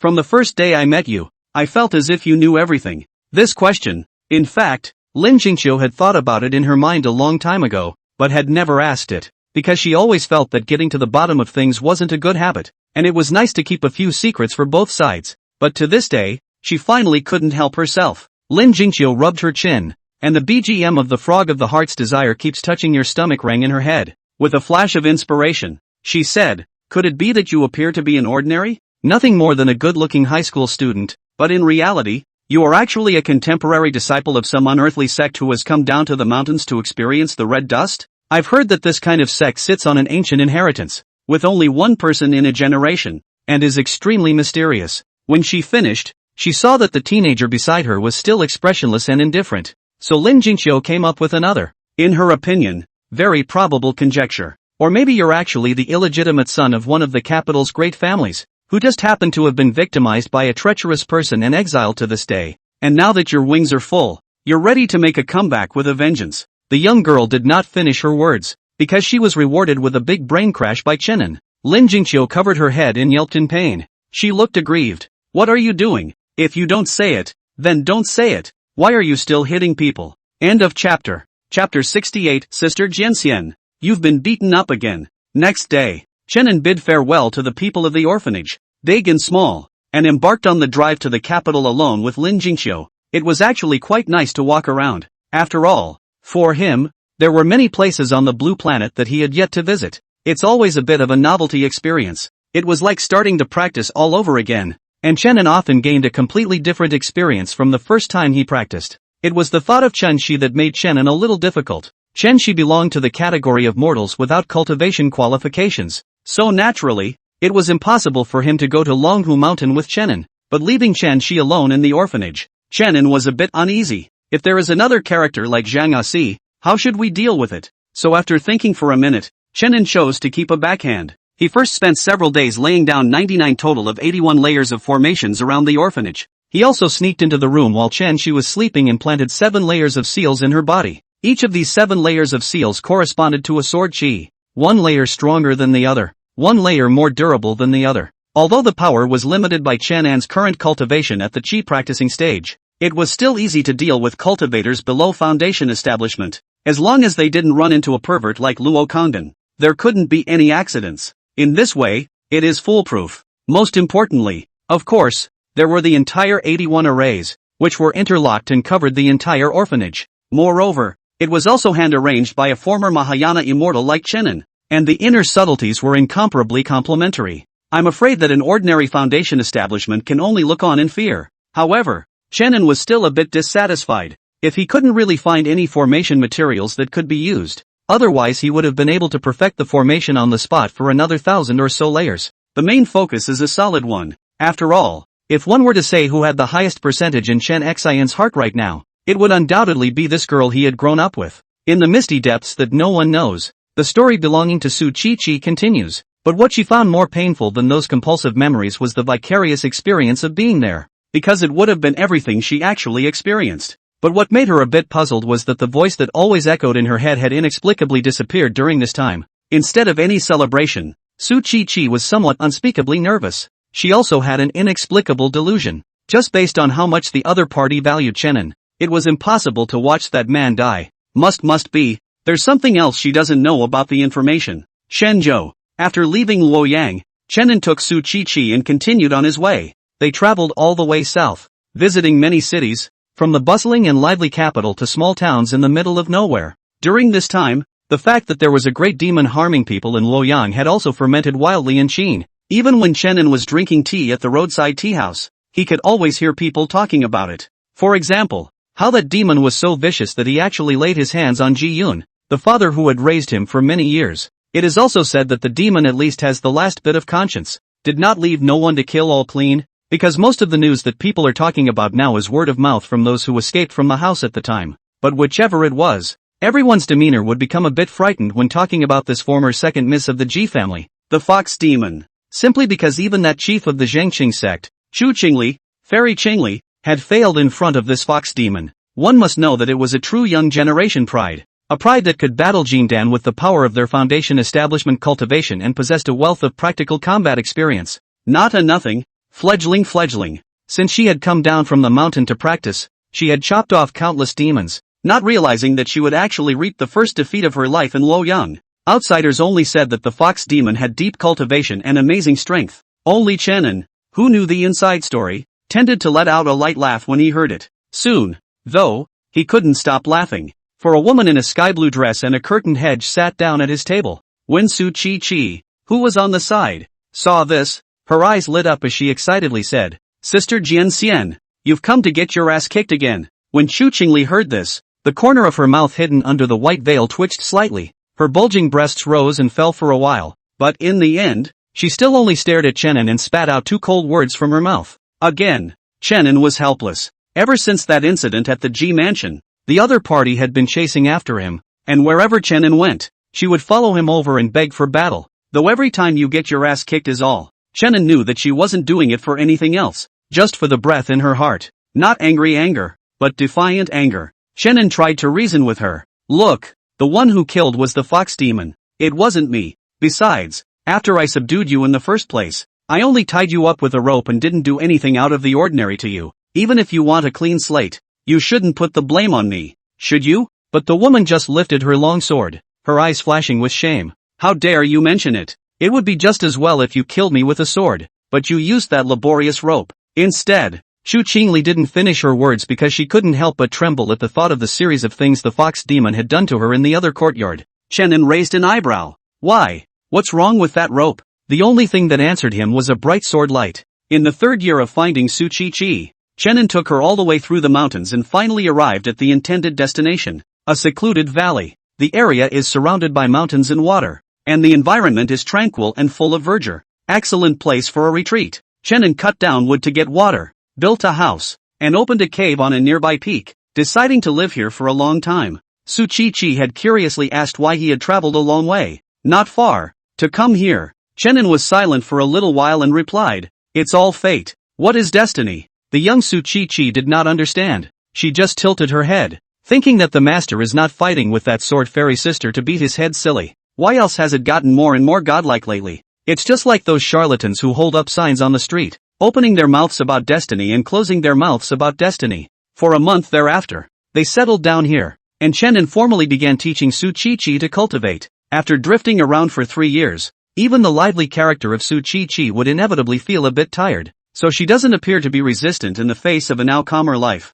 From the first day I met you, I felt as if you knew everything." This question, in fact, Lin Jingqiu had thought about it in her mind a long time ago, but had never asked it, because she always felt that getting to the bottom of things wasn't a good habit, and it was nice to keep a few secrets for both sides. But to this day, she finally couldn't help herself. Lin Jingqiu rubbed her chin, and the BGM of the Frog of the Heart's Desire keeps touching your stomach rang in her head. With a flash of inspiration, she said, "Could it be that you appear to be an ordinary? Nothing more than a good-looking high school student, but in reality, you are actually a contemporary disciple of some unearthly sect who has come down to the mountains to experience the red dust? I've heard that this kind of sect sits on an ancient inheritance, with only one person in a generation, and is extremely mysterious." When she finished, she saw that the teenager beside her was still expressionless and indifferent, so Lin Jingqiu came up with another, in her opinion, very probable conjecture. Or maybe you're actually the illegitimate son of one of the capital's great families, who just happened to have been victimized by a treacherous person and exiled to this day, and now that your wings are full, you're ready to make a comeback with a vengeance. The young girl did not finish her words, because she was rewarded with a big brain crash by Chenin. Lin Jingqiu covered her head and yelped in pain. She looked aggrieved. "What are you doing? If you don't say it, then don't say it. Why are you still hitting people?" End of chapter. Chapter 68, Sister Jianxian. You've been beaten up again. Next day, Chenin bid farewell to the people of the orphanage, big and small, and embarked on the drive to the capital alone with Lin Jingqiu. It was actually quite nice to walk around. After all, for him, there were many places on the blue planet that he had yet to visit. It's always a bit of a novelty experience. It was like starting to practice all over again. And Chenin often gained a completely different experience from the first time he practiced. It was the thought of Chunshi that made Chenin a little difficult. Chunshi belonged to the category of mortals without cultivation qualifications. So naturally, it was impossible for him to go to Longhu Mountain with Chenin. But leaving Chunshi alone in the orphanage, Chenin was a bit uneasy. If there is another character like Zhang Asi, how should we deal with it? So after thinking for a minute, Chenin chose to keep a backhand. He first spent several days laying down 99 total of 81 layers of formations around the orphanage. He also sneaked into the room while Chunshi was sleeping and planted 7 layers of seals in her body. Each of these 7 layers of seals corresponded to a sword chi. 1 layer stronger than the other. 1 layer more durable than the other. Although the power was limited by Chenan's current cultivation at the chi practicing stage, it was still easy to deal with cultivators below foundation establishment. As long as they didn't run into a pervert like Luo Kongdan, there couldn't be any accidents. In this way, it is foolproof. Most importantly, of course, there were the entire 81 arrays, which were interlocked and covered the entire orphanage. Moreover, it was also hand-arranged by a former Mahayana immortal like Chenin, and the inner subtleties were incomparably complementary. I'm afraid that an ordinary foundation establishment can only look on in fear. However, Chenin was still a bit dissatisfied. If he couldn't really find any formation materials that could be used, otherwise he would have been able to perfect the formation on the spot for another 1,000 or so layers. The main focus is a solid one. After all, if one were to say who had the highest percentage in Chen Xian's heart right now, it would undoubtedly be this girl he had grown up with. In the misty depths that no one knows, the story belonging to Su Chi continues. But what she found more painful than those compulsive memories was the vicarious experience of being there, because it would have been everything she actually experienced. But what made her a bit puzzled was that the voice that always echoed in her head had inexplicably disappeared during this time. Instead of any celebration, Su Chi was somewhat unspeakably nervous. She also had an inexplicable delusion. Just based on how much the other party valued Chenin, it was impossible to watch that man die. Must be, there's something else she doesn't know about the information. Shenzhou. After leaving Luoyang, Chenin took Su Chi and continued on his way. They traveled all the way south, visiting many cities, from the bustling and lively capital to small towns in the middle of nowhere. During this time, the fact that there was a great demon harming people in Luoyang had also fermented wildly in Qin. Even when Chenin was drinking tea at the roadside tea house, he could always hear people talking about it. For example, how that demon was so vicious that he actually laid his hands on Ji Yun, the father who had raised him for many years. It is also said that the demon at least has the last bit of conscience, did not leave no one to kill all clean, because most of the news that people are talking about now is word of mouth from those who escaped from the house at the time. But whichever it was, everyone's demeanor would become a bit frightened when talking about this former second miss of the Ji family, the Fox Demon. Simply because even that chief of the Zhengqing sect, Chu Qingli, Fairy Qingli, had failed in front of this Fox Demon. One must know that it was a true young generation pride. A pride that could battle Jindan with the power of their foundation establishment cultivation and possessed a wealth of practical combat experience. Not a nothing, fledgling. Since she had come down from the mountain to practice, she had chopped off countless demons, not realizing that she would actually reap the first defeat of her life in Luoyang. Outsiders only said that the Fox Demon had deep cultivation and amazing strength. Only Chenin, who knew the inside story, tended to let out a light laugh when he heard it. Soon, though, he couldn't stop laughing. For a woman in a sky-blue dress and a curtained hedge sat down at his table. When Su Chi, who was on the side, saw this, her eyes lit up as she excitedly said, "Sister Jian Xian, you've come to get your ass kicked again." When Chu Qingli heard this, the corner of her mouth hidden under the white veil twitched slightly. Her bulging breasts rose and fell for a while, but in the end, she still only stared at Chenin and spat out 2 cold words from her mouth. Again, Chenin was helpless. Ever since that incident at the Ji mansion, the other party had been chasing after him, and wherever Chenin went, she would follow him over and beg for battle. Though every time you get your ass kicked is all, Chenin knew that she wasn't doing it for anything else, just for the breath in her heart. Not angry anger, but defiant anger. Chenin tried to reason with her. Look, the one who killed was the Fox Demon. It wasn't me. Besides, after I subdued you in the first place, I only tied you up with a rope and didn't do anything out of the ordinary to you. Even if you want a clean slate, you shouldn't put the blame on me, should you? But the woman just lifted her long sword, her eyes flashing with shame. How dare you mention it? It would be just as well if you killed me with a sword, but you used that laborious rope. Instead, Chu Qingli didn't finish her words because she couldn't help but tremble at the thought of the series of things the Fox Demon had done to her in the other courtyard. Chenin raised an eyebrow. Why? What's wrong with that rope? The only thing that answered him was a bright sword light. In the third year of finding Su Chi, Chenin took her all the way through the mountains and finally arrived at the intended destination, a secluded valley. The area is surrounded by mountains and water, and the environment is tranquil and full of verdure. Excellent place for a retreat. Chenin cut down wood to get water, built a house, and opened a cave on a nearby peak, deciding to live here for a long time. Su Chi had curiously asked why he had traveled a long way, not far, to come here. Chenin was silent for a little while and replied, "It's all fate. What is destiny?" The young Su Chi did not understand. She just tilted her head, thinking that the master is not fighting with that sword fairy sister to beat his head silly. Why else has it gotten more and more godlike lately? It's just like those charlatans who hold up signs on the street, opening their mouths about destiny and closing their mouths about destiny. For a month thereafter, they settled down here, and Chenin formally began teaching Su Chi to cultivate. After drifting around for 3 years, even the lively character of Su Chi would inevitably feel a bit tired, so she doesn't appear to be resistant in the face of a now calmer life.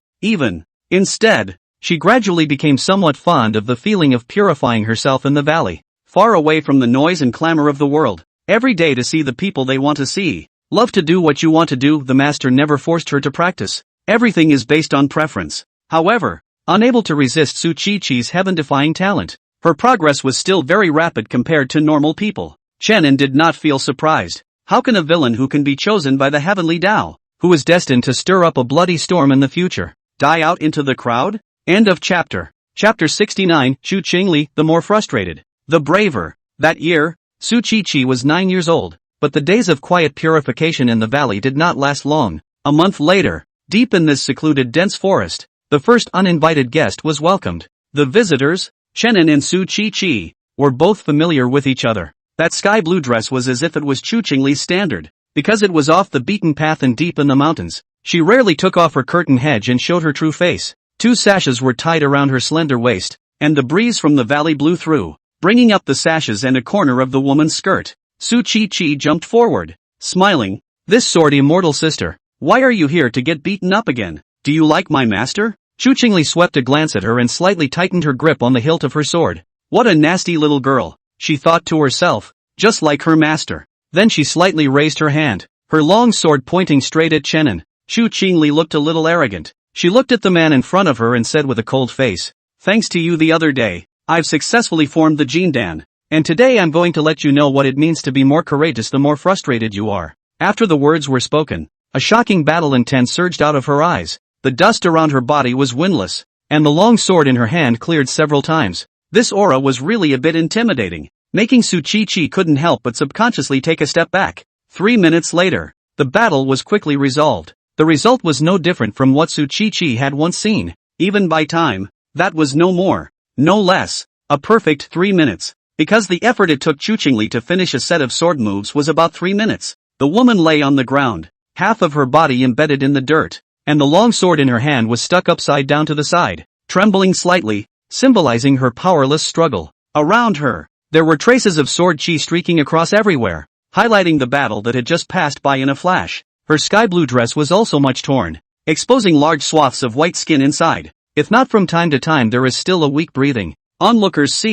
Instead, she gradually became somewhat fond of the feeling of purifying herself in the valley, far away from the noise and clamor of the world, every day to see the people they want to see. Love to do what you want to do. The master never forced her to practice. Everything is based on preference. However, unable to resist Su Chi's heaven-defying talent, her progress was still very rapid compared to normal people. Chenin did not feel surprised. How can a villain who can be chosen by the heavenly Tao, who is destined to stir up a bloody storm in the future, die out into the crowd? End of chapter. Chapter 69, Chu Qingli, the more frustrated, the braver. That year, Su Chi was 9 years old, but the days of quiet purification in the valley did not last long. A month later, deep in this secluded dense forest, the first uninvited guest was welcomed. The visitors, Chenin and Su Chi, were both familiar with each other. That sky blue dress was as if it was Chu Qingli's standard, because it was off the beaten path and deep in the mountains. She rarely took off her curtain hedge and showed her true face. 2 sashes were tied around her slender waist, and the breeze from the valley blew through, bringing up the sashes and a corner of the woman's skirt. Su Chi jumped forward, smiling. "This sword immortal sister, why are you here to get beaten up again? Do you like my master?" Chu Qingli swept a glance at her and slightly tightened her grip on the hilt of her sword. What a nasty little girl, she thought to herself, just like her master. Then she slightly raised her hand, her long sword pointing straight at Chenin. Chu Qingli looked a little arrogant. She looked at the man in front of her and said with a cold face, "Thanks to you the other day, I've successfully formed the Jindan, and today I'm going to let you know what it means to be more courageous the more frustrated you are." After the words were spoken, a shocking battle intent surged out of her eyes. The dust around her body was windless, and the long sword in her hand cleared several times. This aura was really a bit intimidating, making Su Chi couldn't help but subconsciously take a step back. 3 minutes later, the battle was quickly resolved. The result was no different from what Su Chi had once seen. Even by time, that was no more, no less, a perfect 3 minutes. Because the effort it took Chu Qingli to finish a set of sword moves was about 3 minutes. The woman lay on the ground, half of her body embedded in the dirt, and the long sword in her hand was stuck upside down to the side, trembling slightly, symbolizing her powerless struggle. Around her, there were traces of sword chi streaking across everywhere, highlighting the battle that had just passed by in a flash. Her sky blue dress was also much torn, exposing large swaths of white skin inside. If not from time to time there is still a weak breathing. Onlookers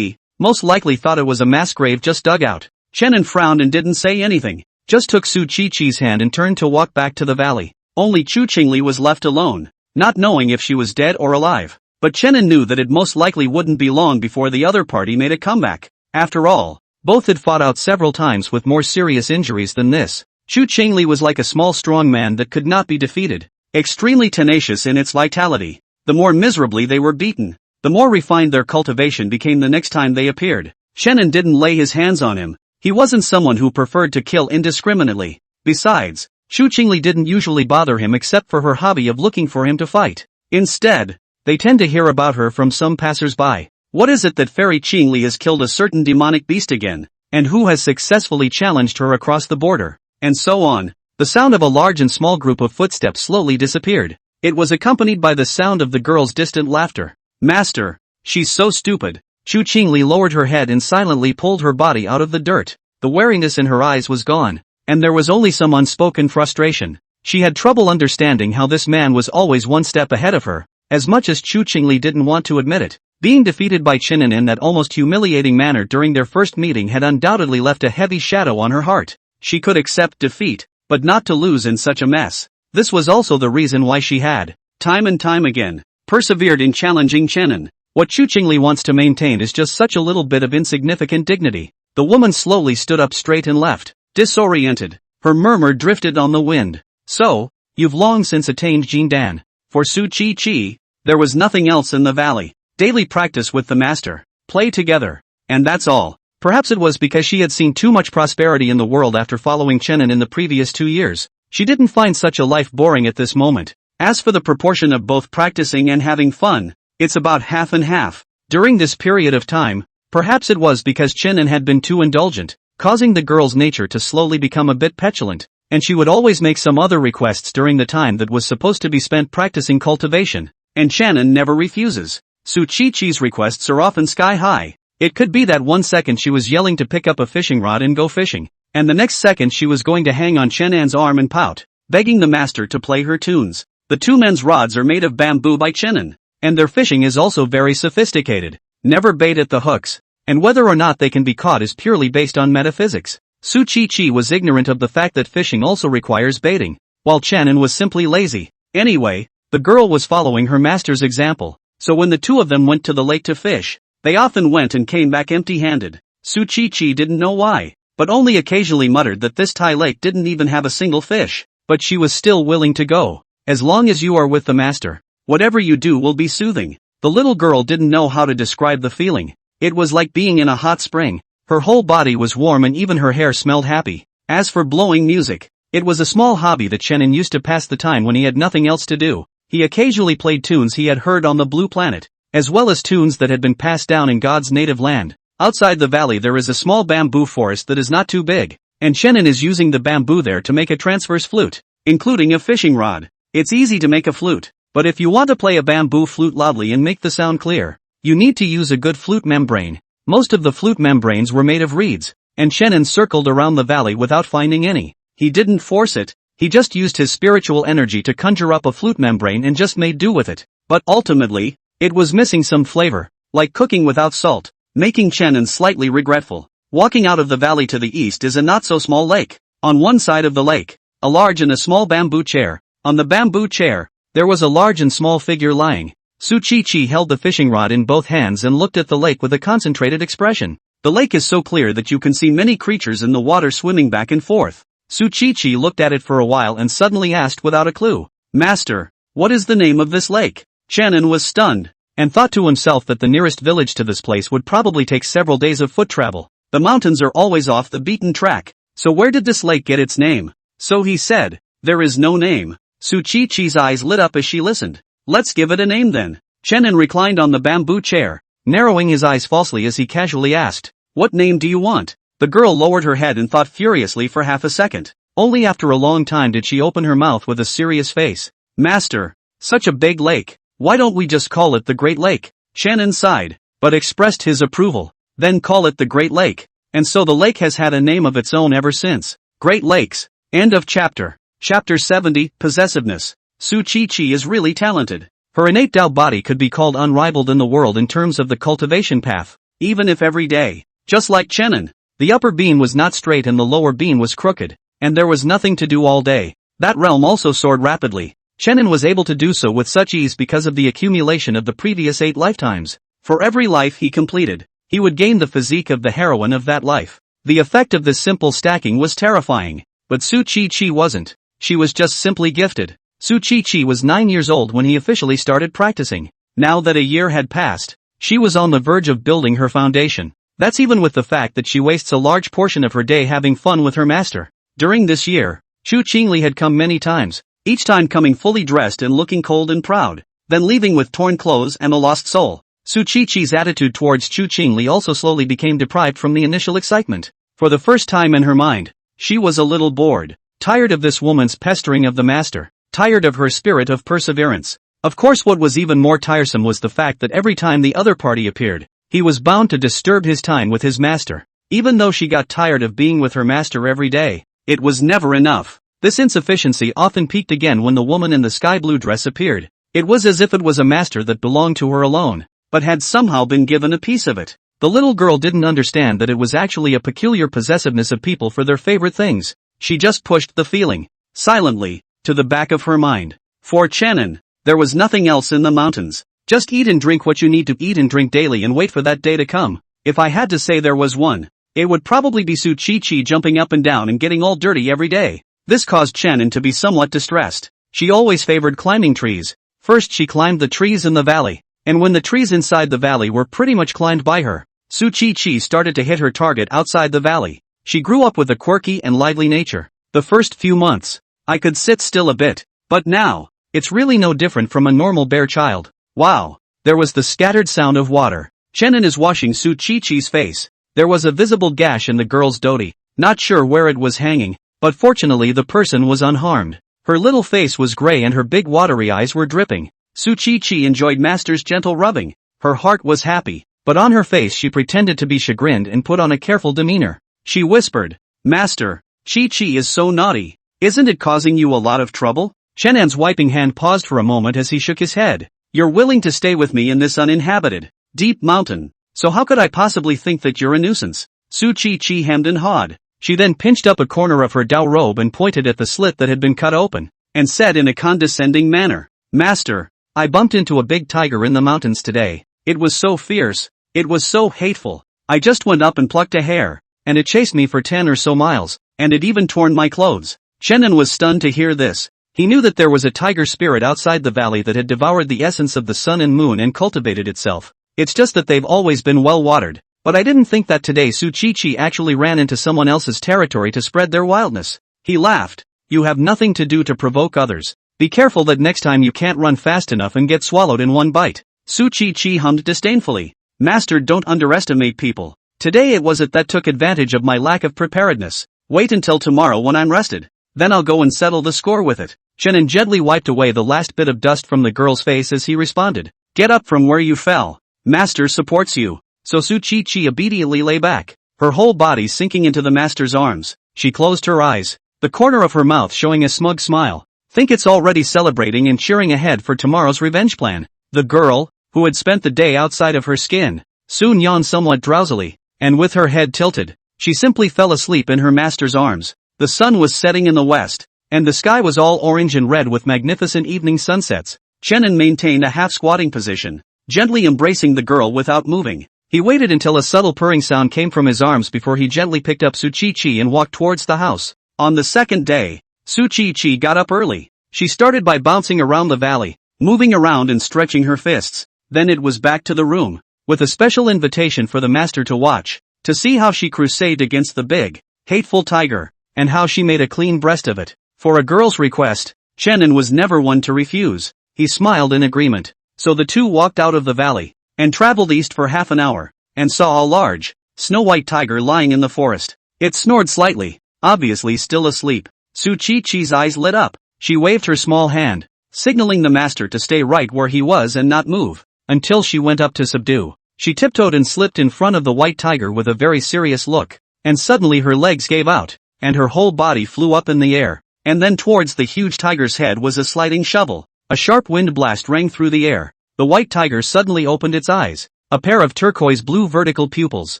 most likely thought it was a mass grave just dug out. Chenin frowned and didn't say anything, just took Su Chi's hand and turned to walk back to the valley. Only Chu Qingli was left alone, not knowing if she was dead or alive. But Chenin knew that it most likely wouldn't be long before the other party made a comeback. After all, both had fought out several times with more serious injuries than this. Chu Qingli was like a small strong man that could not be defeated, extremely tenacious in its vitality. The more miserably they were beaten, the more refined their cultivation became the next time they appeared. Chenin didn't lay his hands on him. He wasn't someone who preferred to kill indiscriminately. Besides, Chu Qingli didn't usually bother him except for her hobby of looking for him to fight. Instead, they tend to hear about her from some passers-by. What is it that Fairy Qingli has killed a certain demonic beast again? And who has successfully challenged her across the border? And so on. The sound of a large and small group of footsteps slowly disappeared. It was accompanied by the sound of the girl's distant laughter. "Master, she's so stupid." Chu Qingli lowered her head and silently pulled her body out of the dirt. The wariness in her eyes was gone, and there was only some unspoken frustration. She had trouble understanding how this man was always one step ahead of her, as much as Chu Qingli didn't want to admit it. Being defeated by Chinin in that almost humiliating manner during their first meeting had undoubtedly left a heavy shadow on her heart. She could accept defeat, but not to lose in such a mess. This was also the reason why she had, time and time again, persevered in challenging Chinin. What Chu Qingli wants to maintain is just such a little bit of insignificant dignity. The woman slowly stood up straight and left, disoriented. Her murmur drifted on the wind. So, you've long since attained Jindan. For Su Chi, there was nothing else in the valley. Daily practice with the master, play together, and that's all. Perhaps it was because she had seen too much prosperity in the world after following Chenin in the previous 2 years. She didn't find such a life boring at this moment. As for the proportion of both practicing and having fun, it's about half and half. During this period of time, perhaps it was because Chenin had been too indulgent, causing the girl's nature to slowly become a bit petulant, and she would always make some other requests during the time that was supposed to be spent practicing cultivation, and Chenin never refuses. Su Chi-Chi's requests are often sky high. It could be that 1 second she was yelling to pick up a fishing rod and go fishing, and the next second she was going to hang on Chenan's arm and pout, begging the master to play her tunes. The two men's rods are made of bamboo by Chenin, and their fishing is also very sophisticated, never bait at the hooks, and whether or not they can be caught is purely based on metaphysics. Su Chi-Chi was ignorant of the fact that fishing also requires baiting, while Chenin was simply lazy. Anyway, the girl was following her master's example. So when the two of them went to the lake to fish, they often went and came back empty-handed. Su Chi-Chi didn't know why, but only occasionally muttered that this Thai lake didn't even have a single fish, but she was still willing to go. As long as you are with the master, whatever you do will be soothing. The little girl didn't know how to describe the feeling. It was like being in a hot spring. Her whole body was warm and even her hair smelled happy. As for blowing music, it was a small hobby that Chenin used to pass the time when he had nothing else to do. He occasionally played tunes he had heard on the Blue Planet, as well as tunes that had been passed down in God's native land. Outside the valley there is a small bamboo forest that is not too big, and Chenin is using the bamboo there to make a transverse flute, including a fishing rod. It's easy to make a flute, but if you want to play a bamboo flute loudly and make the sound clear, you need to use a good flute membrane. Most of the flute membranes were made of reeds, and Chenin circled around the valley without finding any. He didn't force it. He just used his spiritual energy to conjure up a flute membrane and just made do with it. But ultimately, it was missing some flavor, like cooking without salt, making Chenin slightly regretful. Walking out of the valley to the east is a not-so-small lake. On one side of the lake, a large and a small bamboo chair. On the bamboo chair, there was a large and small figure lying. Su Chi-Chi held the fishing rod in both hands and looked at the lake with a concentrated expression. The lake is so clear that you can see many creatures in the water swimming back and forth. Su Chi-Chi looked at it for a while and suddenly asked without a clue, "Master, what is the name of this lake?" Chenin was stunned, and thought to himself that the nearest village to this place would probably take several days of foot travel. The mountains are always off the beaten track, so where did this lake get its name? So he said, "There is no name." Su Chi-Chi's eyes lit up as she listened. "Let's give it a name then." Chenin reclined on the bamboo chair, narrowing his eyes falsely as he casually asked, "What name do you want?" The girl lowered her head and thought furiously for half a second. Only after a long time did she open her mouth with a serious face. "Master, such a big lake, why don't we just call it the Great Lake?" Chenin sighed, but expressed his approval. "Then call it the Great Lake." And so the lake has had a name of its own ever since. Great Lakes. End of chapter. Chapter 70, Possessiveness. Su Chi-Chi is really talented. Her innate Tao body could be called unrivaled in the world in terms of the cultivation path, even if every day. Just like Chenin, the upper beam was not straight and the lower beam was crooked, and there was nothing to do all day. That realm also soared rapidly. Chenin was able to do so with such ease because of the accumulation of the previous 8 lifetimes. For every life he completed, he would gain the physique of the heroine of that life. The effect of this simple stacking was terrifying, but Su Chi-Chi wasn't. She was just simply gifted. Su Chi-Chi was 9 years old when he officially started practicing. Now that a year had passed, she was on the verge of building her foundation. That's even with the fact that she wastes a large portion of her day having fun with her master. During this year, Chu Qingli had come many times, each time coming fully dressed and looking cold and proud, then leaving with torn clothes and a lost soul. Su Chi-Chi's attitude towards Chu Qingli also slowly became deprived from the initial excitement. For the first time in her mind, she was a little bored, tired of this woman's pestering of the master, tired of her spirit of perseverance. Of course, what was even more tiresome was the fact that every time the other party appeared, he was bound to disturb his time with his master. Even though she got tired of being with her master every day, it was never enough. This insufficiency often peaked again when the woman in the sky blue dress appeared. It was as if it was a master that belonged to her alone. but had somehow been given a piece of it. The little girl didn't understand that it was actually a peculiar possessiveness of people for their favorite things. She just pushed the feeling, silently, to the back of her mind. For Chenin, there was nothing else in the mountains. Just eat and drink what you need to eat and drink daily and wait for that day to come. If I had to say there was one, it would probably be Su Chi jumping up and down and getting all dirty every day. This caused Chenin to be somewhat distressed. She always favored climbing trees. First she climbed the trees in the valley, and when the trees inside the valley were pretty much climbed by her, Su Chi started to hit her target outside the valley. She grew up with a quirky and lively nature. The first few months, I could sit still a bit, but now, it's really no different from a normal bear child. Wow! There was the scattered sound of water. Chenin is washing Su Chi's face. There was a visible gash in the girl's dhoti, not sure where it was hanging, but fortunately the person was unharmed. Her little face was gray and her big watery eyes were dripping. Su Chi enjoyed Master's gentle rubbing. Her heart was happy, but on her face she pretended to be chagrined and put on a careful demeanor. She whispered, "Master, Chi is so naughty. Isn't it causing you a lot of trouble?" Chenin's wiping hand paused for a moment as he shook his head. "You're willing to stay with me in this uninhabited, deep mountain, so how could I possibly think that you're a nuisance?" Su Chi hemmed and hawed. She then pinched up a corner of her Dao robe and pointed at the slit that had been cut open, and said in a condescending manner, "Master, I bumped into a big tiger in the mountains today. It was so fierce, it was so hateful. I just went up and plucked a hair, and it chased me for 10 or so miles, and it even torn my clothes." Chenin was stunned to hear this. He knew that there was a tiger spirit outside the valley that had devoured the essence of the sun and moon and cultivated itself. It's just that they've always been well watered. But I didn't think that today Su Chi actually ran into someone else's territory to spread their wildness. He laughed. "You have nothing to do to provoke others. Be careful that next time you can't run fast enough and get swallowed in one bite." Su Chi hummed disdainfully. "Master, don't underestimate people. Today it was it that took advantage of my lack of preparedness. Wait until tomorrow when I'm rested. Then I'll go and settle the score with it." Chenin gently wiped away the last bit of dust from the girl's face as he responded. "Get up from where you fell. Master supports you." So Su Chi obediently lay back, her whole body sinking into the master's arms. She closed her eyes, the corner of her mouth showing a smug smile. Think it's already celebrating and cheering ahead for tomorrow's revenge plan. The girl, who had spent the day outside of her skin, soon yawned somewhat drowsily, and with her head tilted, she simply fell asleep in her master's arms. The sun was setting in the west, and the sky was all orange and red with magnificent evening sunsets. Chenin maintained a half-squatting position, gently embracing the girl without moving. He waited until a subtle purring sound came from his arms before he gently picked up Su Chi and walked towards the house. On the second day, Su Chi got up early. She started by bouncing around the valley, moving around and stretching her fists. Then it was back to the room, with a special invitation for the master to watch, to see how she crusaded against the big, hateful tiger, and how she made a clean breast of it. For a girl's request, Chenin was never one to refuse. He smiled in agreement. So the two walked out of the valley, and traveled east for half an hour, and saw a large, snow-white tiger lying in the forest. It snored slightly, obviously still asleep. Su Chi's eyes lit up. She waved her small hand, signaling the master to stay right where he was and not move, until she went up to subdue. She tiptoed and slipped in front of the white tiger with a very serious look, and suddenly her legs gave out, and her whole body flew up in the air, and then towards the huge tiger's head was a sliding shovel. A sharp wind blast rang through the air. The white tiger suddenly opened its eyes, a pair of turquoise blue vertical pupils.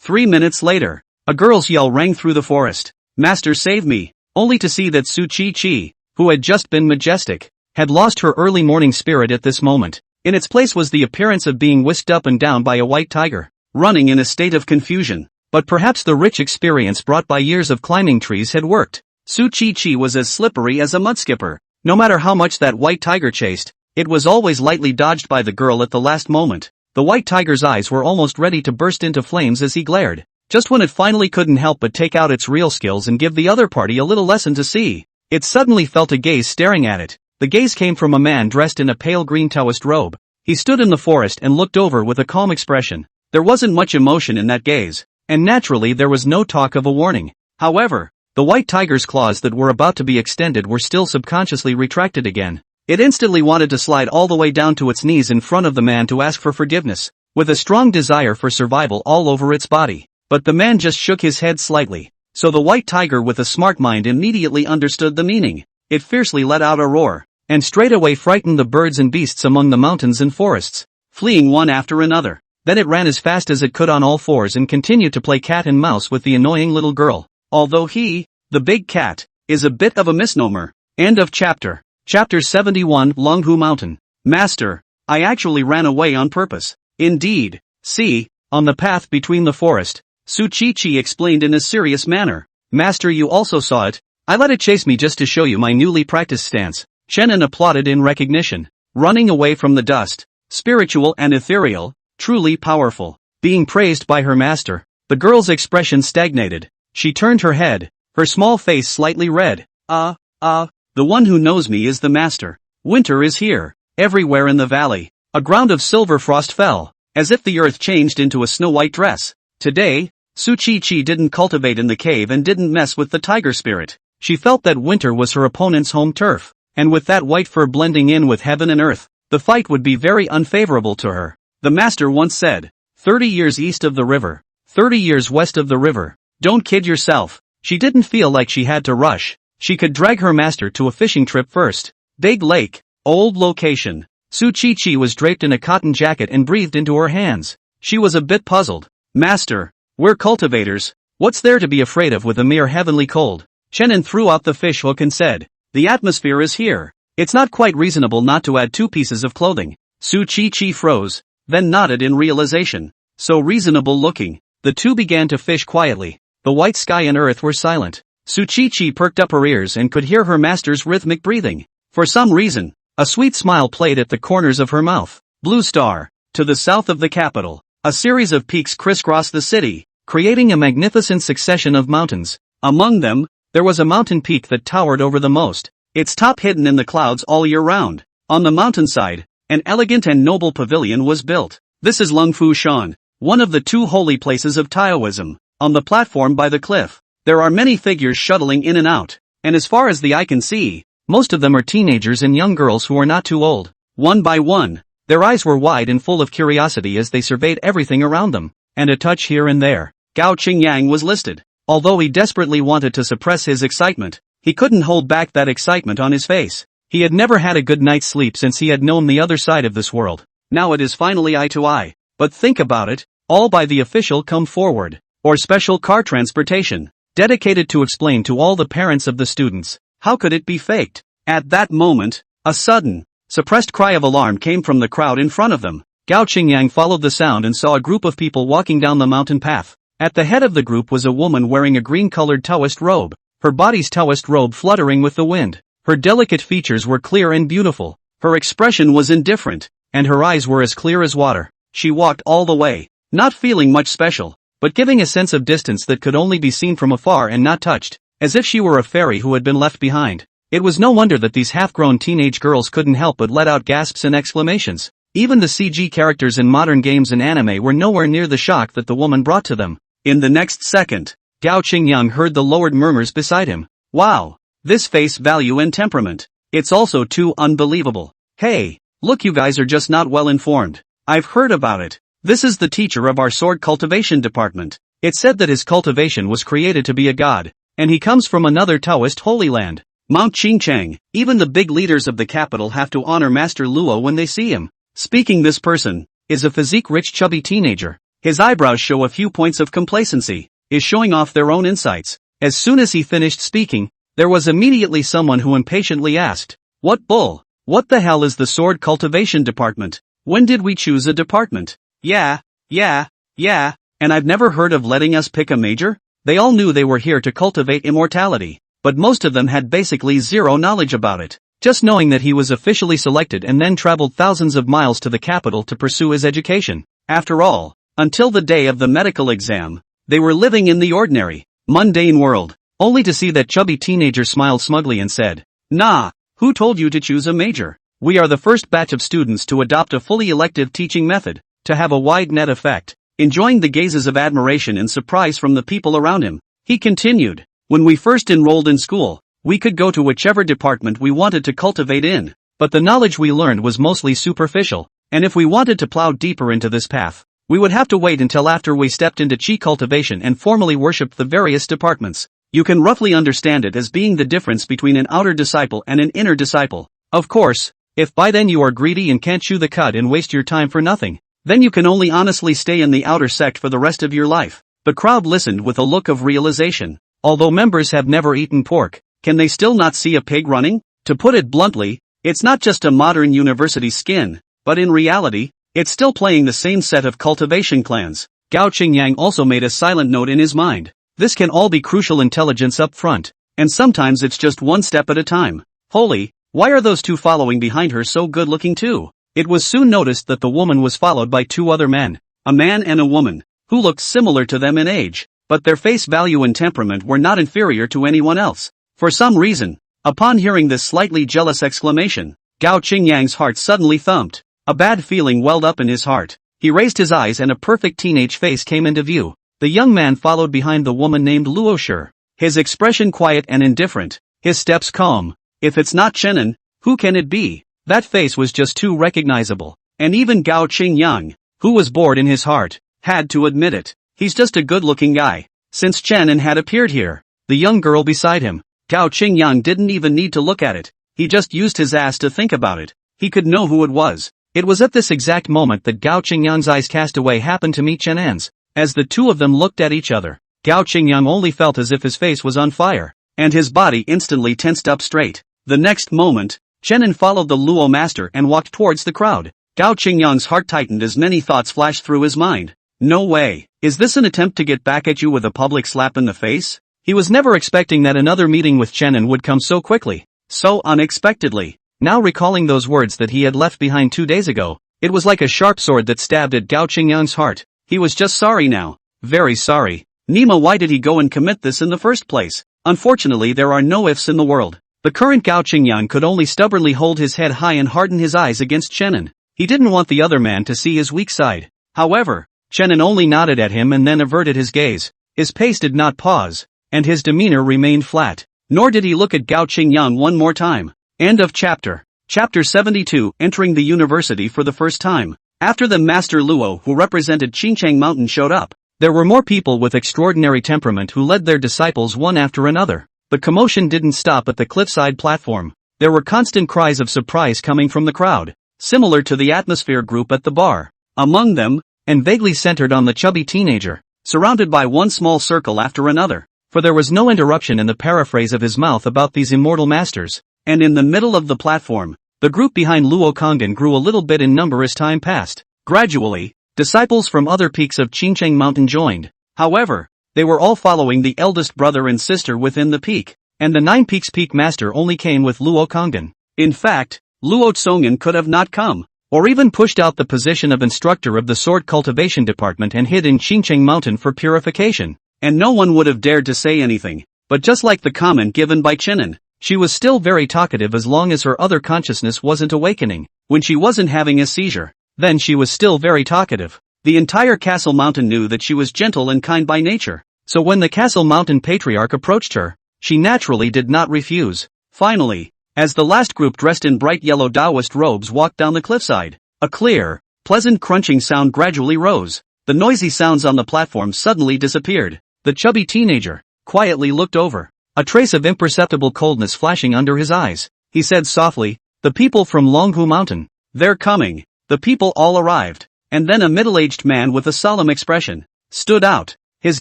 3 minutes later, a girl's yell rang through the forest. "Master, save me!" Only to see that Su Chi, who had just been majestic, had lost her early morning spirit at this moment. In its place was the appearance of being whisked up and down by a white tiger, running in a state of confusion. But perhaps the rich experience brought by years of climbing trees had worked. Su Chi was as slippery as a mudskipper. No matter how much that white tiger chased, it was always lightly dodged by the girl at the last moment. The white tiger's eyes were almost ready to burst into flames as he glared, just when it finally couldn't help but take out its real skills and give the other party a little lesson to see. It suddenly felt a gaze staring at it. The gaze came from a man dressed in a pale green Taoist robe. He stood in the forest and looked over with a calm expression. There wasn't much emotion in that gaze, and naturally there was no talk of a warning. However, the white tiger's claws that were about to be extended were still subconsciously retracted again. It instantly wanted to slide all the way down to its knees in front of the man to ask for forgiveness, with a strong desire for survival all over its body. But the man just shook his head slightly. So the white tiger with a smart mind immediately understood the meaning. It fiercely let out a roar, and straightaway frightened the birds and beasts among the mountains and forests. fleeing one after another. Then it ran as fast as it could on all fours and continued to play cat and mouse with the annoying little girl. Although he, the big cat, is a bit of a misnomer. End of chapter. Chapter 71 Longhu Mountain. Master, I actually ran away on purpose. Indeed. See, on the path between the forest, Su Chi explained in a serious manner. Master, you also saw it. I let it chase me just to show you my newly practiced stance. Shannon applauded in recognition. Running away from the dust. Spiritual and ethereal. Truly powerful. Being praised by her master. The girl's expression stagnated. She turned her head, her small face slightly red. The one who knows me is the master. Winter is here. Everywhere in the valley, a ground of silver frost fell, as if the earth changed into a snow-white dress. Today, Su Chi didn't cultivate in the cave and didn't mess with the tiger spirit. She felt that winter was her opponent's home turf, and with that white fur blending in with heaven and earth, the fight would be very unfavorable to her. The master once said, 30 years east of the river, 30 years west of the river. Don't kid yourself. She didn't feel like she had to rush. She could drag her master to a fishing trip first. Big lake, old location. Su Chi was draped in a cotton jacket and breathed into her hands. She was a bit puzzled. Master, we're cultivators. What's there to be afraid of with a mere heavenly cold? Shannon threw out the fish hook and said, the atmosphere is here. It's not quite reasonable not to add 2 pieces of clothing. Su Chi froze, then nodded in realization. So reasonable looking. The two began to fish quietly. The white sky and earth were silent. Su Chi perked up her ears and could hear her master's rhythmic breathing. For some reason, a sweet smile played at the corners of her mouth. Blue Star, to the south of the capital, a series of peaks crisscrossed the city, creating a magnificent succession of mountains. Among them, there was a mountain peak that towered over the most, its top hidden in the clouds all year round. On the mountainside, an elegant and noble pavilion was built. This is Lungfu Shan, one of the 2 holy places of Taoism. On the platform by the cliff, there are many figures shuttling in and out, and as far as the eye can see, most of them are teenagers and young girls who are not too old. One by one, their eyes were wide and full of curiosity as they surveyed everything around them, and a touch here and there. Gao Qingyang was listed. Although he desperately wanted to suppress his excitement, he couldn't hold back that excitement on his face. He had never had a good night's sleep since he had known the other side of this world. Now it is finally eye to eye. But think about it, all by the official come forward, or special car transportation, dedicated to explain to all the parents of the students. How could it be faked? At that moment, a sudden, suppressed cry of alarm came from the crowd in front of them. Gao Qingyang followed the sound and saw a group of people walking down the mountain path. At the head of the group was a woman wearing a green-colored Taoist robe, her body's Taoist robe fluttering with the wind. Her delicate features were clear and beautiful. Her expression was indifferent, and her eyes were as clear as water. She walked all the way, not feeling much special, but giving a sense of distance that could only be seen from afar and not touched, as if she were a fairy who had been left behind. It was no wonder that these half-grown teenage girls couldn't help but let out gasps and exclamations. Even the CG characters in modern games and anime were nowhere near the shock that the woman brought to them. In the next second, Gao Qingyang heard the lowered murmurs beside him. Wow! This face value and temperament. It's also too unbelievable. Hey, look, you guys are just not well informed. I've heard about it. This is the teacher of our sword cultivation department. It said that his cultivation was created to be a god, and he comes from another Taoist holy land, Mount Qingchang. Even the big leaders of the capital have to honor Master Luo when they see him. Speaking, this person is a physique-rich chubby teenager. His eyebrows show a few points of complacency, is showing off their own insights. As soon as he finished speaking, there was immediately someone who impatiently asked, "What bull? What the hell is the sword cultivation department? When did we choose a department? Yeah, and I've never heard of letting us pick a major?" They all knew they were here to cultivate immortality, but most of them had basically zero knowledge about it. Just knowing that he was officially selected and then traveled thousands of miles to the capital to pursue his education. After all, until the day of the medical exam, they were living in the ordinary, mundane world, only to see that chubby teenager smiled smugly and said, "Nah, who told you to choose a major? We are the first batch of students to adopt a fully elective teaching method, to have a wide net effect." Enjoying the gazes of admiration and surprise from the people around him, he continued, "When we first enrolled in school, we could go to whichever department we wanted to cultivate in, but the knowledge we learned was mostly superficial, and if we wanted to plow deeper into this path, we would have to wait until after we stepped into chi cultivation and formally worshipped the various departments. You can roughly understand it as being the difference between an outer disciple and an inner disciple. Of course, If by then you are greedy and can't chew the cud and waste your time for nothing, then you can only honestly stay in the outer sect for the rest of your life. The crowd listened with a look of realization. Although members have never eaten pork, can they still not see a pig running? To put it bluntly, it's not just a modern university skin, but in reality, it's still playing the same set of cultivation clans. Gao Qingyang also made a silent note in his mind. This can all be crucial intelligence up front, and sometimes it's just one step at a time. Holy, why are those two following behind her so good looking too? It was soon noticed that the woman was followed by two other men, a man and a woman, who looked similar to them in age, but their face value and temperament were not inferior to anyone else. For some reason, upon hearing this slightly jealous exclamation, Gao Qingyang's heart suddenly thumped. A bad feeling welled up in his heart. He raised his eyes and a perfect teenage face came into view. The young man followed behind the woman named Luo Shi. His expression quiet and indifferent, his steps calm. If it's not Chenin, who can it be? That face was just too recognizable. And even Gao Qingyang, who was bored in his heart, had to admit it. He's just a good-looking guy. Since Chenin had appeared here, the young girl beside him, Gao Qingyang didn't even need to look at it. He just used his ass to think about it. He could know who it was. It was at this exact moment that Gao Qingyang's eyes cast away happened to meet Chenin's. As the two of them looked at each other, Gao Qingyang only felt as if his face was on fire, and his body instantly tensed up straight. The next moment, Chenin followed the Luo master and walked towards the crowd. Gao Qingyang's heart tightened as many thoughts flashed through his mind. No way. Is this an attempt to get back at you with a public slap in the face? He was never expecting that another meeting with Chenin would come so quickly, so unexpectedly. Now recalling those words that he had left behind 2 days ago, it was like a sharp sword that stabbed at Gao Qingyang's heart. He was just sorry now. Very sorry. Nima, why did he go and commit this in the first place? Unfortunately, there are no ifs in the world. The current Gao Qingyang could only stubbornly hold his head high and harden his eyes against Chenin. He didn't want the other man to see his weak side. However, Chenin only nodded at him and then averted his gaze. His pace did not pause, and his demeanor remained flat. Nor did he look at Gao Qingyang one more time. End of chapter. Chapter 72, entering the university for the first time. After the Master Luo who represented Qinchang Mountain showed up, there were more people with extraordinary temperament who led their disciples one after another. The commotion didn't stop at the cliffside platform. There were constant cries of surprise coming from the crowd, similar to the atmosphere group at the bar. Among them, and vaguely centered on the chubby teenager, surrounded by one small circle after another, for there was no interruption in the paraphrase of his mouth about these immortal masters. And in the middle of the platform, the group behind Luo Konggan grew a little bit in number as time passed. Gradually, disciples from other peaks of Qinchang Mountain joined. However, they were all following the eldest brother and sister within the peak, and the Nine Peaks Peak Master only came with Luo Konggan. In fact, Luo Tsongan could have not come, or even pushed out the position of instructor of the sword cultivation department and hid in Qinchang Mountain for purification, and no one would have dared to say anything. But just like the comment given by Chenin, she was still very talkative as long as her other consciousness wasn't awakening. When she wasn't having a seizure, then she was still very talkative. The entire Castle Mountain knew that she was gentle and kind by nature, so when the Castle Mountain patriarch approached her, she naturally did not refuse. Finally, as the last group dressed in bright yellow Taoist robes walked down the cliffside, a clear, pleasant crunching sound gradually rose. The noisy sounds on the platform suddenly disappeared. The chubby teenager quietly looked over, a trace of imperceptible coldness flashing under his eyes. He said softly, "The people from Longhu Mountain. They're coming." The people all arrived, and then a middle-aged man with a solemn expression stood out. His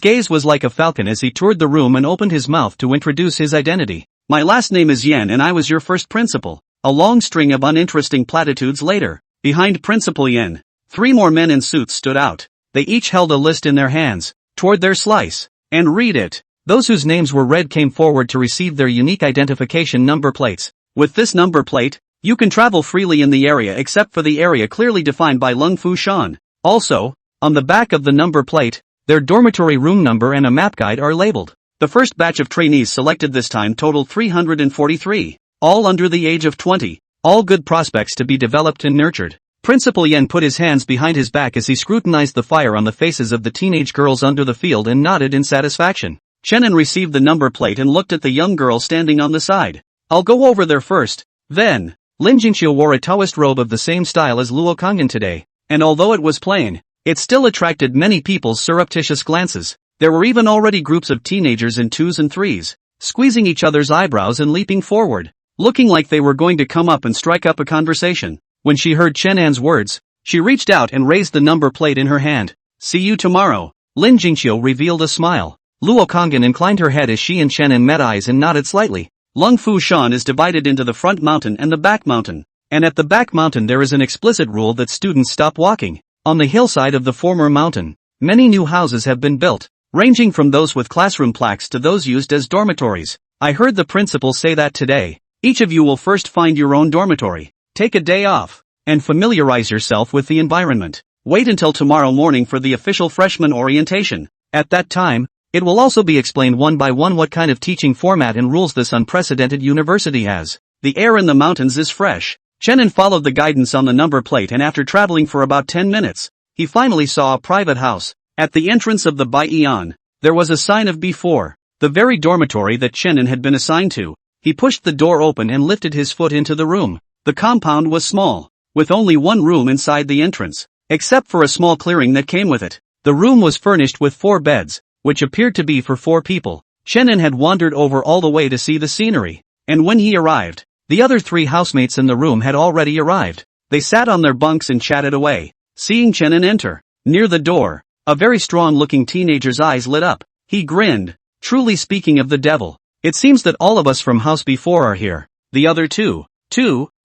gaze was like a falcon as he toured the room and opened his mouth to introduce his identity. "My last name is Yan and I was your first principal." A long string of uninteresting platitudes later, behind Principal Yan, 3 more men in suits stood out. They each held a list in their hands, toward their slice, and read it. Those whose names were read came forward to receive their unique identification number plates. With this number plate, you can travel freely in the area except for the area clearly defined by Lung Fu Shan. Also, on the back of the number plate, their dormitory room number and a map guide are labeled. The first batch of trainees selected this time totaled 343, all under the age of 20, all good prospects to be developed and nurtured. Principal Yen put his hands behind his back as he scrutinized the fire on the faces of the teenage girls under the field and nodded in satisfaction. Chenin received the number plate and looked at the young girl standing on the side. "I'll go over there first, then." Lin Jingqiu wore a Taoist robe of the same style as Luo Konggan today, and although it was plain, it still attracted many people's surreptitious glances. There were even already groups of teenagers in 2s and 3s, squeezing each other's eyebrows and leaping forward. looking like they were going to come up and strike up a conversation. When she heard Chen An's words, she reached out and raised the number plate in her hand. See you tomorrow. Lin Jingqiu revealed a smile. Luo Konggan inclined her head as she and Chen An met eyes and nodded slightly. Lung Fu Shan is divided into the front mountain and the back mountain. And at the back mountain there is an explicit rule that students stop walking. On the hillside of the former mountain, many new houses have been built, ranging from those with classroom plaques to those used as dormitories. I heard the principal say that today. Each of you will first find your own dormitory, take a day off, and familiarize yourself with the environment. Wait until tomorrow morning for the official freshman orientation. At that time, it will also be explained one by one what kind of teaching format and rules this unprecedented university has. The air in the mountains is fresh. Chenin followed the guidance on the number plate, and after traveling for about 10 minutes, he finally saw a private house. At the entrance of the Baiyan, there was a sign of B4, the very dormitory that Chenin had been assigned to. He pushed the door open and lifted his foot into the room. The compound was small, with only one room inside the entrance, except for a small clearing that came with it. The room was furnished with 4 beds, which appeared to be for 4 people. Chenin had wandered over all the way to see the scenery, and when he arrived, the other 3 housemates in the room had already arrived. They sat on their bunks and chatted away. Seeing Chenin enter, near the door, a very strong-looking teenager's eyes lit up. He grinned. Truly speaking of the devil, it seems that all of us from House B4 are here. The other two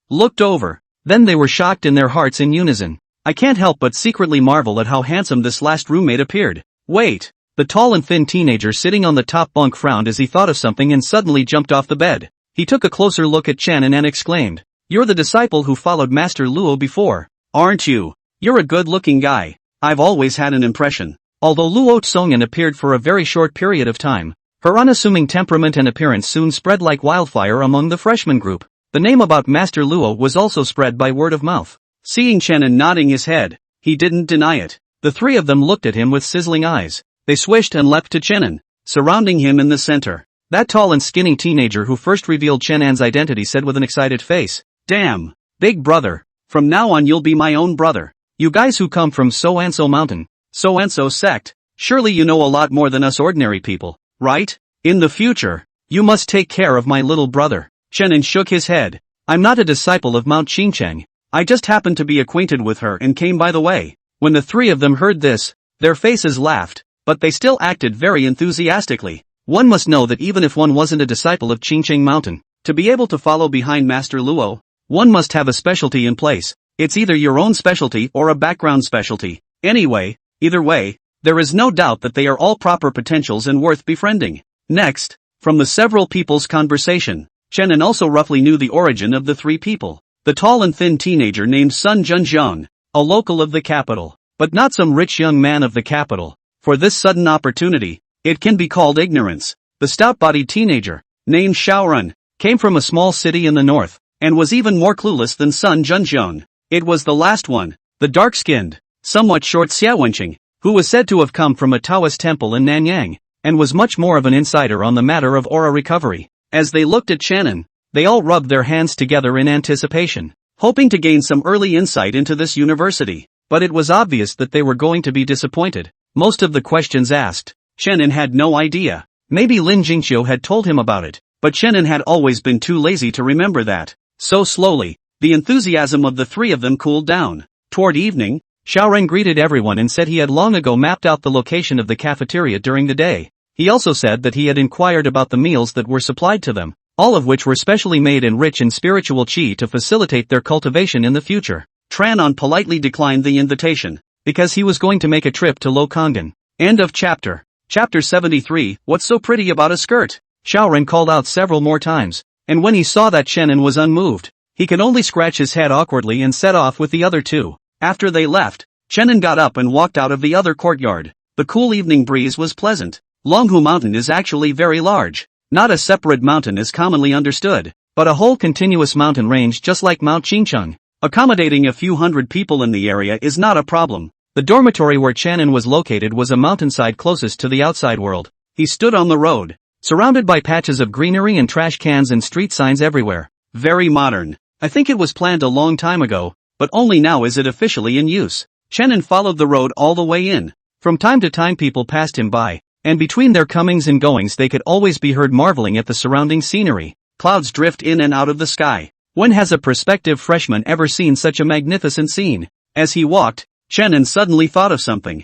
looked over. Then they were shocked in their hearts in unison. I can't help but secretly marvel at how handsome this last roommate appeared. Wait! The tall and thin teenager sitting on the top bunk frowned as he thought of something and suddenly jumped off the bed. He took a closer look at Chenin and exclaimed, "You're the disciple who followed Master Luo before, aren't you? You're a good-looking guy. I've always had an impression." Although Luo Tsongan appeared for a very short period of time, her unassuming temperament and appearance soon spread like wildfire among the freshman group. The name about Master Luo was also spread by word of mouth. Seeing Chenin nodding his head, he didn't deny it. The 3 of them looked at him with sizzling eyes. They swished and leapt to Chenin, surrounding him in the center. That tall and skinny teenager who first revealed Chen An's identity said with an excited face, "Damn, big brother, from now on you'll be my own brother. You guys who come from So-and-so mountain, So-and-so sect, surely you know a lot more than us ordinary people, right? In the future, you must take care of my little brother." Chenin shook his head. "I'm not a disciple of Mount Qingcheng. I just happened to be acquainted with her and came by the way." When the 3 of them heard this, their faces laughed, but they still acted very enthusiastically. One must know that even if one wasn't a disciple of Qingcheng Mountain, to be able to follow behind Master Luo, one must have a specialty in place. It's either your own specialty or a background specialty. Anyway, either way, there is no doubt that they are all proper potentials and worth befriending. Next, from the several people's conversation, Chenin also roughly knew the origin of the 3 people. The tall and thin teenager named Sun Junjiang, a local of the capital, but not some rich young man of the capital. For this sudden opportunity, it can be called ignorance. The stout-bodied teenager, named Xiaorun, came from a small city in the north, and was even more clueless than Sun Junjiang. It was the last one, the dark-skinned, somewhat short Xiaowenqing, who was said to have come from a Taoist temple in Nanyang, and was much more of an insider on the matter of aura recovery. As they looked at Chenin, they all rubbed their hands together in anticipation, hoping to gain some early insight into this university. But it was obvious that they were going to be disappointed. Most of the questions asked, Chenin had no idea. Maybe Lin Jingqiu had told him about it, but Chenin had always been too lazy to remember that. So slowly, the enthusiasm of the 3 of them cooled down. Toward evening, Xiaoren greeted everyone and said he had long ago mapped out the location of the cafeteria during the day. He also said that he had inquired about the meals that were supplied to them, all of which were specially made and rich in spiritual qi to facilitate their cultivation in the future. Tranon politely declined the invitation, because he was going to make a trip to Lokonggan. End of chapter. Chapter 73, What's so pretty about a skirt? Xiaoren called out several more times, and when he saw that Chenin was unmoved, he could only scratch his head awkwardly and set off with the other 2. After they left, Chenin got up and walked out of the other courtyard. The cool evening breeze was pleasant. Longhu Mountain is actually very large. Not a separate mountain as commonly understood, but a whole continuous mountain range just like Mount Qingcheng. Accommodating a few hundred people in the area is not a problem. The dormitory where Chenin was located was a mountainside closest to the outside world. He stood on the road, surrounded by patches of greenery and trash cans and street signs everywhere. Very modern. I think it was planned a long time ago, but only now is it officially in use. Chenin followed the road all the way in. From time to time people passed him by, and between their comings and goings they could always be heard marveling at the surrounding scenery. clouds drift in and out of the sky. When has a prospective freshman ever seen such a magnificent scene? As he walked, Chenin suddenly thought of something.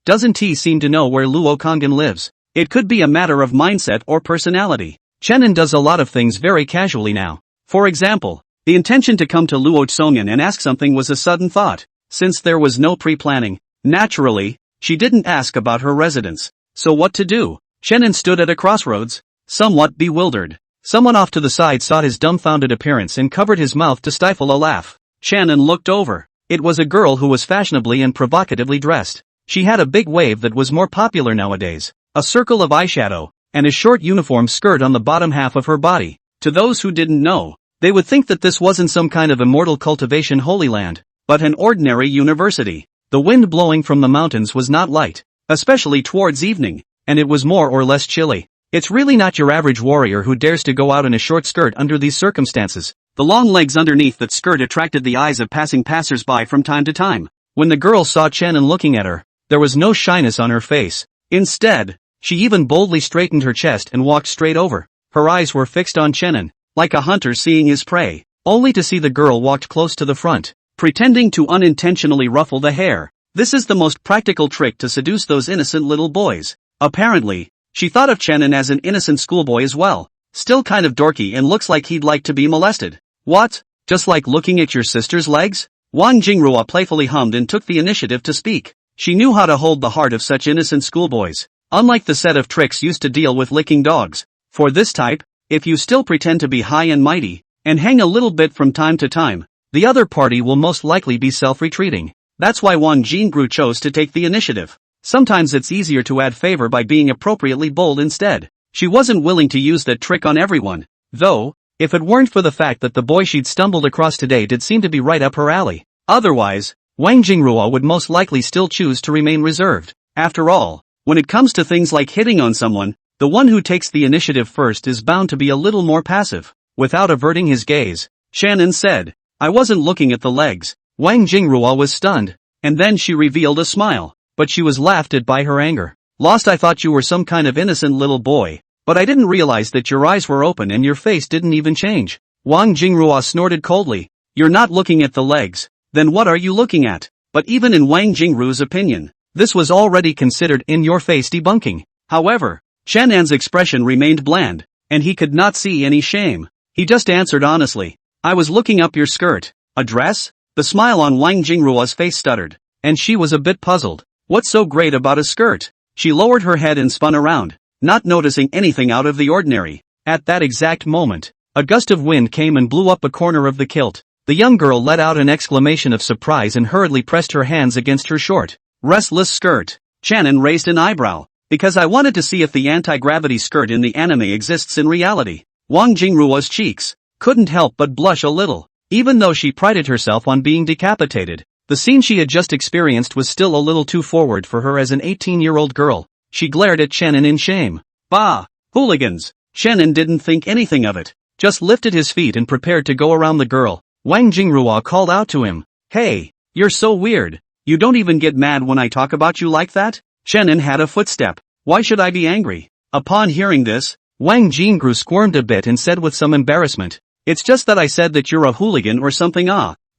Doesn't he seem to know where Luo Kongin lives? It could be a matter of mindset or personality. Chenin does a lot of things very casually now. For example, the intention to come to Luo Tsongan and ask something was a sudden thought. Since there was no pre-planning, naturally, she didn't ask about her residence. So what to do? Chenin stood at a crossroads, somewhat bewildered. Someone off to the side saw his dumbfounded appearance and covered his mouth to stifle a laugh. Chenin looked over. It was a girl who was fashionably and provocatively dressed. She had a big wave that was more popular nowadays, a circle of eyeshadow, and a short uniform skirt on the bottom half of her body. To those who didn't know, they would think that this wasn't some kind of immortal cultivation holy land, but an ordinary university. The wind blowing from the mountains was not light, especially towards evening, and it was more or less chilly. It's really not your average warrior who dares to go out in a short skirt under these circumstances. The long legs underneath that skirt attracted the eyes of passing passers-by from time to time. When the girl saw Chenin looking at her, there was no shyness on her face. Instead, she even boldly straightened her chest and walked straight over. Her eyes were fixed on Chenin, like a hunter seeing his prey, only to see the girl walked close to the front, pretending to unintentionally ruffle the hair. This is the most practical trick to seduce those innocent little boys. Apparently, she thought of Chenin as an innocent schoolboy as well, still kind of dorky and looks like he'd like to be molested. What? Just like looking at your sister's legs? Wang Jingrua playfully hummed and took the initiative to speak. She knew how to hold the heart of such innocent schoolboys, unlike the set of tricks used to deal with licking dogs. For this type, if you still pretend to be high and mighty, and hang a little bit from time to time, the other party will most likely be self-retreating. That's why Wang Jingru chose to take the initiative. Sometimes it's easier to add favor by being appropriately bold instead. She wasn't willing to use that trick on everyone, though, if it weren't for the fact that the boy she'd stumbled across today did seem to be right up her alley. Otherwise, Wang Jingrua would most likely still choose to remain reserved. After all, when it comes to things like hitting on someone, the one who takes the initiative first is bound to be a little more passive. Without averting his gaze, Shannon said, "I wasn't looking at the legs." Wang Jingrua was stunned, and then she revealed a smile, but she was laughed at by her anger. "Lost, I thought you were some kind of innocent little boy, but I didn't realize that your eyes were open and your face didn't even change." Wang Jingrua snorted coldly. "You're not looking at the legs. Then what are you looking at?" But even in Wang Jingru's opinion, this was already considered in-your-face debunking. However, Shannan's expression remained bland, and he could not see any shame. He just answered honestly, "I was looking up your skirt." "A dress?" The smile on Wang Jingrua's face stuttered, and she was a bit puzzled. What's so great about a skirt? She lowered her head and spun around, not noticing anything out of the ordinary. At that exact moment, a gust of wind came and blew up a corner of the kilt. The young girl let out an exclamation of surprise and hurriedly pressed her hands against her short, restless skirt. Shannon raised an eyebrow. "Because I wanted to see if the anti-gravity skirt in the anime exists in reality." Wang Jingrua's cheeks couldn't help but blush a little. Even though she prided herself on being decapitated, the scene she had just experienced was still a little too forward for her as an 18-year-old girl. She glared at Shannon in shame. "Bah! Hooligans!" Shannon didn't think anything of it, just lifted his feet and prepared to go around the girl. Wang Jingrua called out to him, "Hey, you're so weird. You don't even get mad when I talk about you like that?" Shannon had a footstep. "Why should I be angry?" Upon hearing this, Wang Jingru squirmed a bit and said with some embarrassment, "It's just that I said that you're a hooligan or something.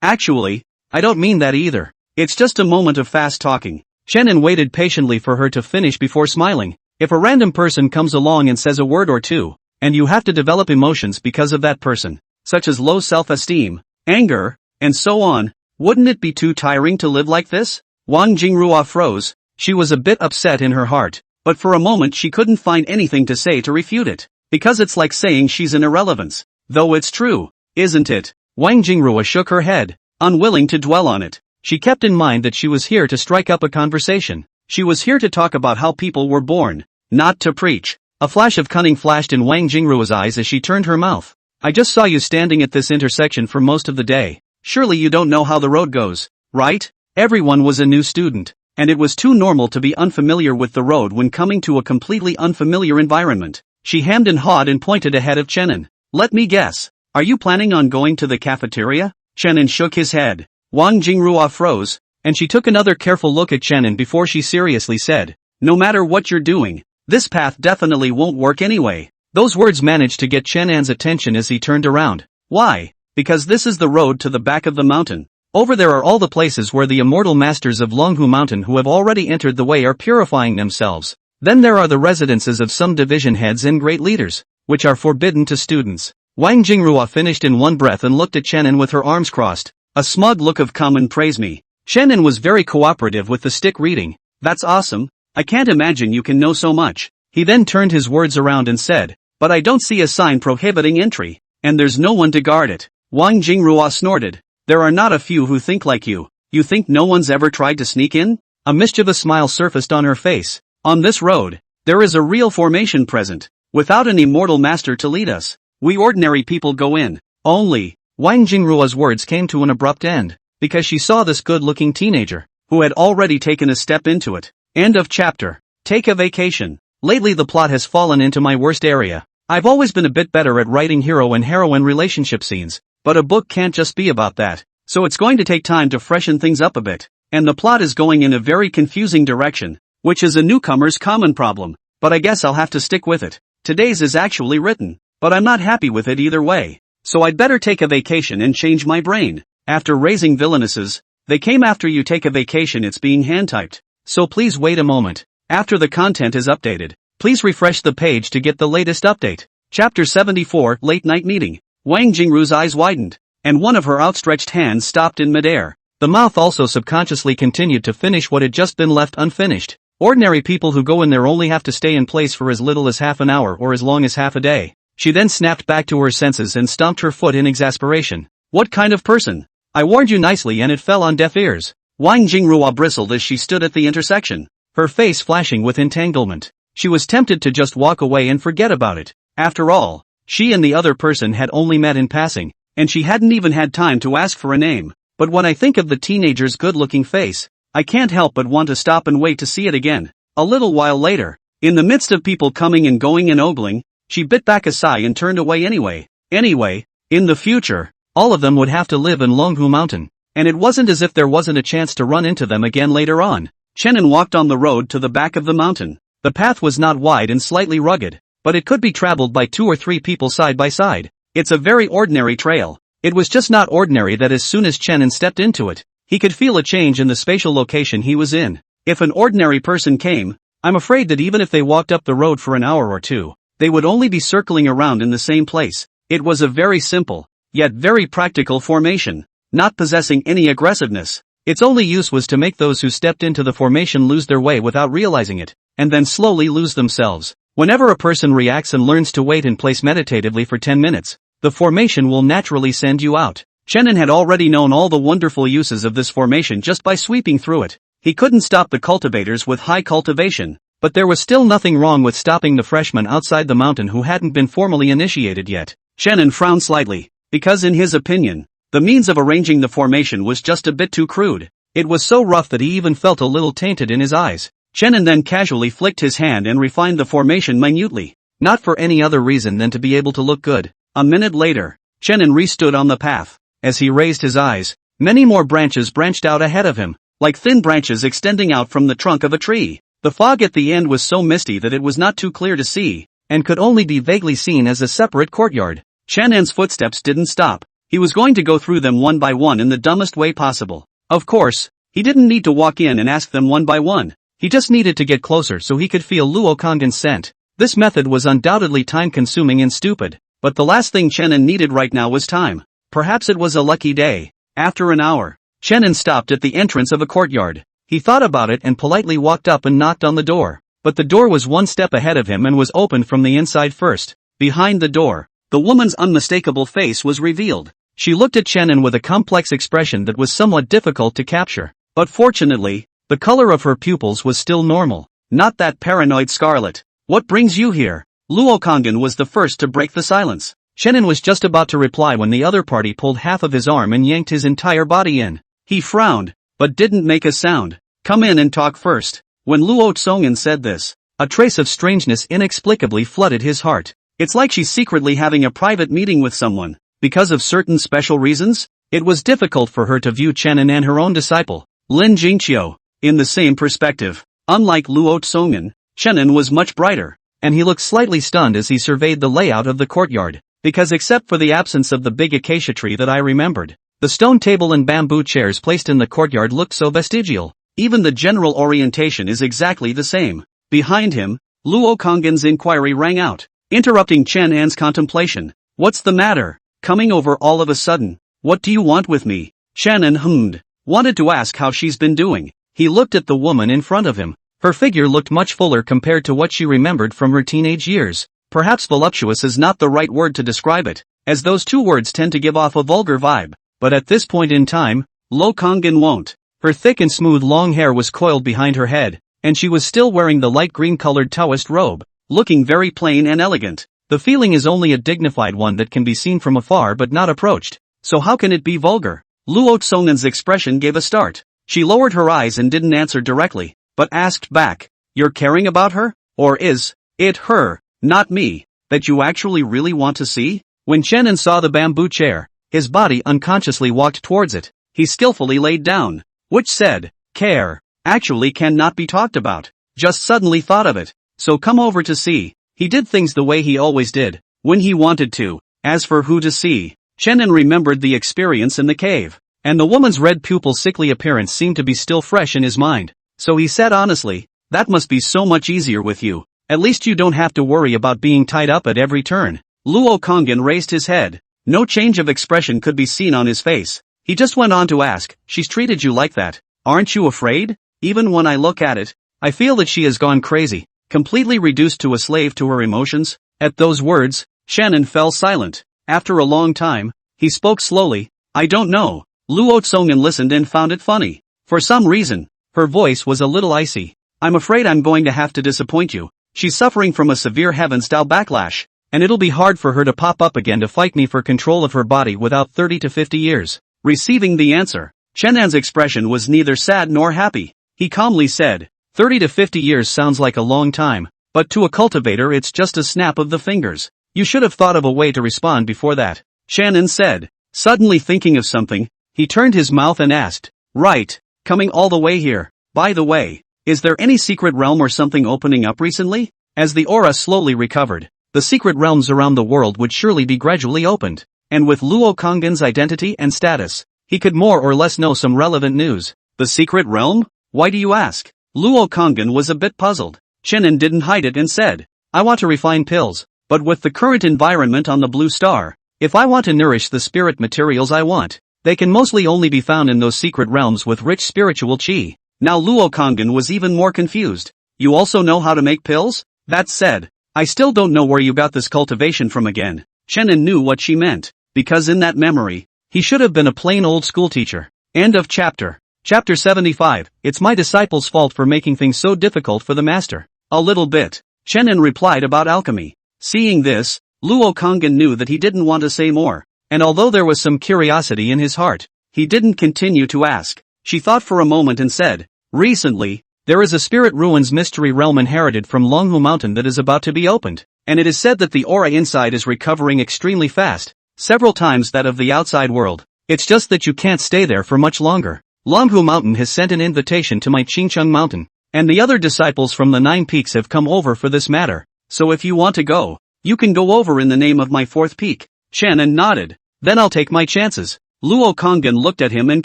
Actually, I don't mean that either. It's just a moment of fast talking." Shannon waited patiently for her to finish before smiling. If a random person comes along and says a word or two, and you have to develop emotions because of that person, such as low self-esteem, anger, and so on, wouldn't it be too tiring to live like this? Wang Jingrua froze. She was a bit upset in her heart, but for a moment she couldn't find anything to say to refute it, because it's like saying she's an irrelevance. Though it's true, isn't it? Wang Jingrua shook her head, unwilling to dwell on it. She kept in mind that she was here to strike up a conversation. She was here to talk about how people were born, not to preach. A flash of cunning flashed in Wang Jingrua's eyes as she turned her mouth. "I just saw you standing at this intersection for most of the day. Surely you don't know how the road goes, right?" Everyone was a new student, and it was too normal to be unfamiliar with the road when coming to a completely unfamiliar environment. She hemmed and hawed and pointed ahead of Chenin. "Let me guess. Are you planning on going to the cafeteria?" Chenin shook his head. Wang Jingrua froze, and she took another careful look at Chenin before she seriously said, "No matter what you're doing, this path definitely won't work anyway. Those words managed to get Chen An's attention as he turned around. Why? Because this is the road to the back of the mountain. Over there are all the places where the immortal masters of Longhu Mountain who have already entered the way are purifying themselves. Then there are the residences of some division heads and great leaders, which are forbidden to students. Wang Jingrua finished in one breath and looked at Chen An with her arms crossed. A smug look of "come and praise me." Chen An was very cooperative with the stick reading. That's awesome. I can't imagine you can know so much. He then turned his words around and said, but I don't see a sign prohibiting entry, and there's no one to guard it. Wang Jingrua snorted. There are not a few who think like you. You think no one's ever tried to sneak in? A mischievous smile surfaced on her face. On this road, there is a real formation present. Without an immortal master to lead us, we ordinary people go in. Only. Wang Jingrua's words came to an abrupt end, because she saw this good-looking teenager, who had already taken a step into it. End of chapter. Take a vacation. Lately the plot has fallen into my worst area. I've always been a bit better at writing hero and heroine relationship scenes, but a book can't just be about that. So it's going to take time to freshen things up a bit, and the plot is going in a very confusing direction, which is a newcomer's common problem, but I guess I'll have to stick with it. Today's is actually written, but I'm not happy with it either way, so I'd better take a vacation and change my brain. After raising Villainesses, they came after you take a vacation. It's being hand-typed, so please wait a moment. After the content is updated, please refresh the page to get the latest update. Chapter 74, Late Night Meeting. Wang Jingru's eyes widened, and one of her outstretched hands stopped in midair. The mouth also subconsciously continued to finish what had just been left unfinished. Ordinary people who go in there only have to stay in place for as little as half an hour or as long as half a day. She then snapped back to her senses and stomped her foot in exasperation. What kind of person? I warned you nicely and it fell on deaf ears. Wang Jingrua bristled as she stood at the intersection, her face flashing with entanglement. She was tempted to just walk away and forget about it. After all, she and the other person had only met in passing, and she hadn't even had time to ask for a name. But when I think of the teenager's good-looking face, I can't help but want to stop and wait to see it again. A little while later, in the midst of people coming and going and ogling, she bit back a sigh and turned away anyway. Anyway, in the future, all of them would have to live in Longhu Mountain, and it wasn't as if there wasn't a chance to run into them again later on. Chen An walked on the road to the back of the mountain. The path was not wide and slightly rugged, but it could be traveled by 2 or 3 people side by side. It's a very ordinary trail. It was just not ordinary that as soon as Chen An stepped into it, he could feel a change in the spatial location he was in. If an ordinary person came, I'm afraid that even if they walked up the road for an hour or two, they would only be circling around in the same place. It was a very simple, yet very practical formation, not possessing any aggressiveness. Its only use was to make those who stepped into the formation lose their way without realizing it, and then slowly lose themselves. Whenever a person reacts and learns to wait in place meditatively for 10 minutes, the formation will naturally send you out. Chen An had already known all the wonderful uses of this formation just by sweeping through it. He couldn't stop the cultivators with high cultivation, but there was still nothing wrong with stopping the freshmen outside the mountain who hadn't been formally initiated yet. Chen An frowned slightly, because in his opinion, the means of arranging the formation was just a bit too crude. It was so rough that he even felt a little tainted in his eyes. Chen An then casually flicked his hand and refined the formation minutely, not for any other reason than to be able to look good. A minute later, Chen An re-stood on the path. As he raised his eyes, many more branches branched out ahead of him, like thin branches extending out from the trunk of a tree. The fog at the end was so misty that it was not too clear to see, and could only be vaguely seen as a separate courtyard. Chen An's footsteps didn't stop. He was going to go through them one by one in the dumbest way possible. Of course, he didn't need to walk in and ask them one by one. He just needed to get closer so he could feel Luo Kangdon's scent. This method was undoubtedly time-consuming and stupid, but the last thing Chen An needed right now was time. Perhaps it was a lucky day. After an hour, Chen An stopped at the entrance of a courtyard. He thought about it and politely walked up and knocked on the door. But the door was one step ahead of him and was opened from the inside first. Behind the door, the woman's unmistakable face was revealed. She looked at Chen An with a complex expression that was somewhat difficult to capture. But fortunately, the color of her pupils was still normal. Not that paranoid scarlet. What brings you here? Luo Kangdon was the first to break the silence. Chen An was just about to reply when the other party pulled half of his arm and yanked his entire body in. He frowned, but didn't make a sound. Come in and talk first. When Luo Tsongan said this, a trace of strangeness inexplicably flooded his heart. It's like she's secretly having a private meeting with someone. Because of certain special reasons, it was difficult for her to view Chen An and her own disciple, Lin Jingqiu, in the same perspective. Unlike Luo Tsongan, Chen An was much brighter, and he looked slightly stunned as he surveyed the layout of the courtyard, because except for the absence of the big acacia tree that I remembered, the stone table and bamboo chairs placed in the courtyard looked so vestigial. Even the general orientation is exactly the same. Behind him, Luo Konggen's inquiry rang out, interrupting Chen An's contemplation. What's the matter? Coming over all of a sudden. What do you want with me? Chen An hummed. Wanted to ask how she's been doing. He looked at the woman in front of him. Her figure looked much fuller compared to what she remembered from her teenage years. Perhaps voluptuous is not the right word to describe it, as those two words tend to give off a vulgar vibe. But at this point in time, Luo Konggen won't. Her thick and smooth long hair was coiled behind her head, and she was still wearing the light green-colored Taoist robe, looking very plain and elegant. The feeling is only a dignified one that can be seen from afar but not approached. So how can it be vulgar? Luo Tsongen's expression gave a start. She lowered her eyes and didn't answer directly, but asked back, "You're caring about her? Or is it her, not me, that you actually really want to see?" When Chen An saw the bamboo chair, his body unconsciously walked towards it. He skillfully laid down, which said, "Care, actually cannot be talked about. Just suddenly thought of it. So come over to see." He did things the way he always did, when he wanted to. As for who to see, Chen An remembered the experience in the cave, and the woman's red pupil sickly appearance seemed to be still fresh in his mind. So he said honestly, "That must be so much easier with you. At least you don't have to worry about being tied up at every turn." Luo Konggen raised his head. No change of expression could be seen on his face. He just went on to ask, "She's treated you like that? Aren't you afraid? Even when I look at it, I feel that she has gone crazy, completely reduced to a slave to her emotions." At those words, Chen An fell silent. After a long time, he spoke slowly, "I don't know." Luo Tsongen listened and found it funny. For some reason, her voice was a little icy. "I'm afraid I'm going to have to disappoint you. She's suffering from a severe heaven-style backlash, and it'll be hard for her to pop up again to fight me for control of her body without 30 to 50 years. Receiving the answer, Chen An's expression was neither sad nor happy. He calmly said, 30 to 50 years sounds like a long time, but to a cultivator it's just a snap of the fingers. You should have thought of a way to respond before that. Chen An said, suddenly thinking of something. He turned his mouth and asked, "Right, coming all the way here. By the way, is there any secret realm or something opening up recently?" As the aura slowly recovered, the secret realms around the world would surely be gradually opened, and with Luo Konggen's identity and status, he could more or less know some relevant news. The secret realm? Why do you ask? Luo Konggen was a bit puzzled. Chen An didn't hide it and said, "I want to refine pills, but with the current environment on the Blue Star, if I want to nourish the spirit materials I want, they can mostly only be found in those secret realms with rich spiritual qi." Now Luo Konggen was even more confused. "You also know how to make pills?" That said, "I still don't know where you got this cultivation from again." Chen An knew what she meant, because in that memory, he should have been a plain old school teacher. End of chapter. Chapter 75, It's my disciple's fault for making things so difficult for the master. A little bit, Chen An replied about alchemy. Seeing this, Luo Konggen knew that he didn't want to say more, and although there was some curiosity in his heart, he didn't continue to ask. She thought for a moment and said, "Recently, there is a spirit ruins mystery realm inherited from Longhu Mountain that is about to be opened, and it is said that the aura inside is recovering extremely fast, several times that of the outside world. It's just that you can't stay there for much longer. Longhu Mountain has sent an invitation to my Qingcheng Mountain, and the other disciples from the 9 peaks have come over for this matter. So if you want to go, you can go over in the name of my 4th peak." Chen An nodded. "Then I'll take my chances." Luo Konggen looked at him and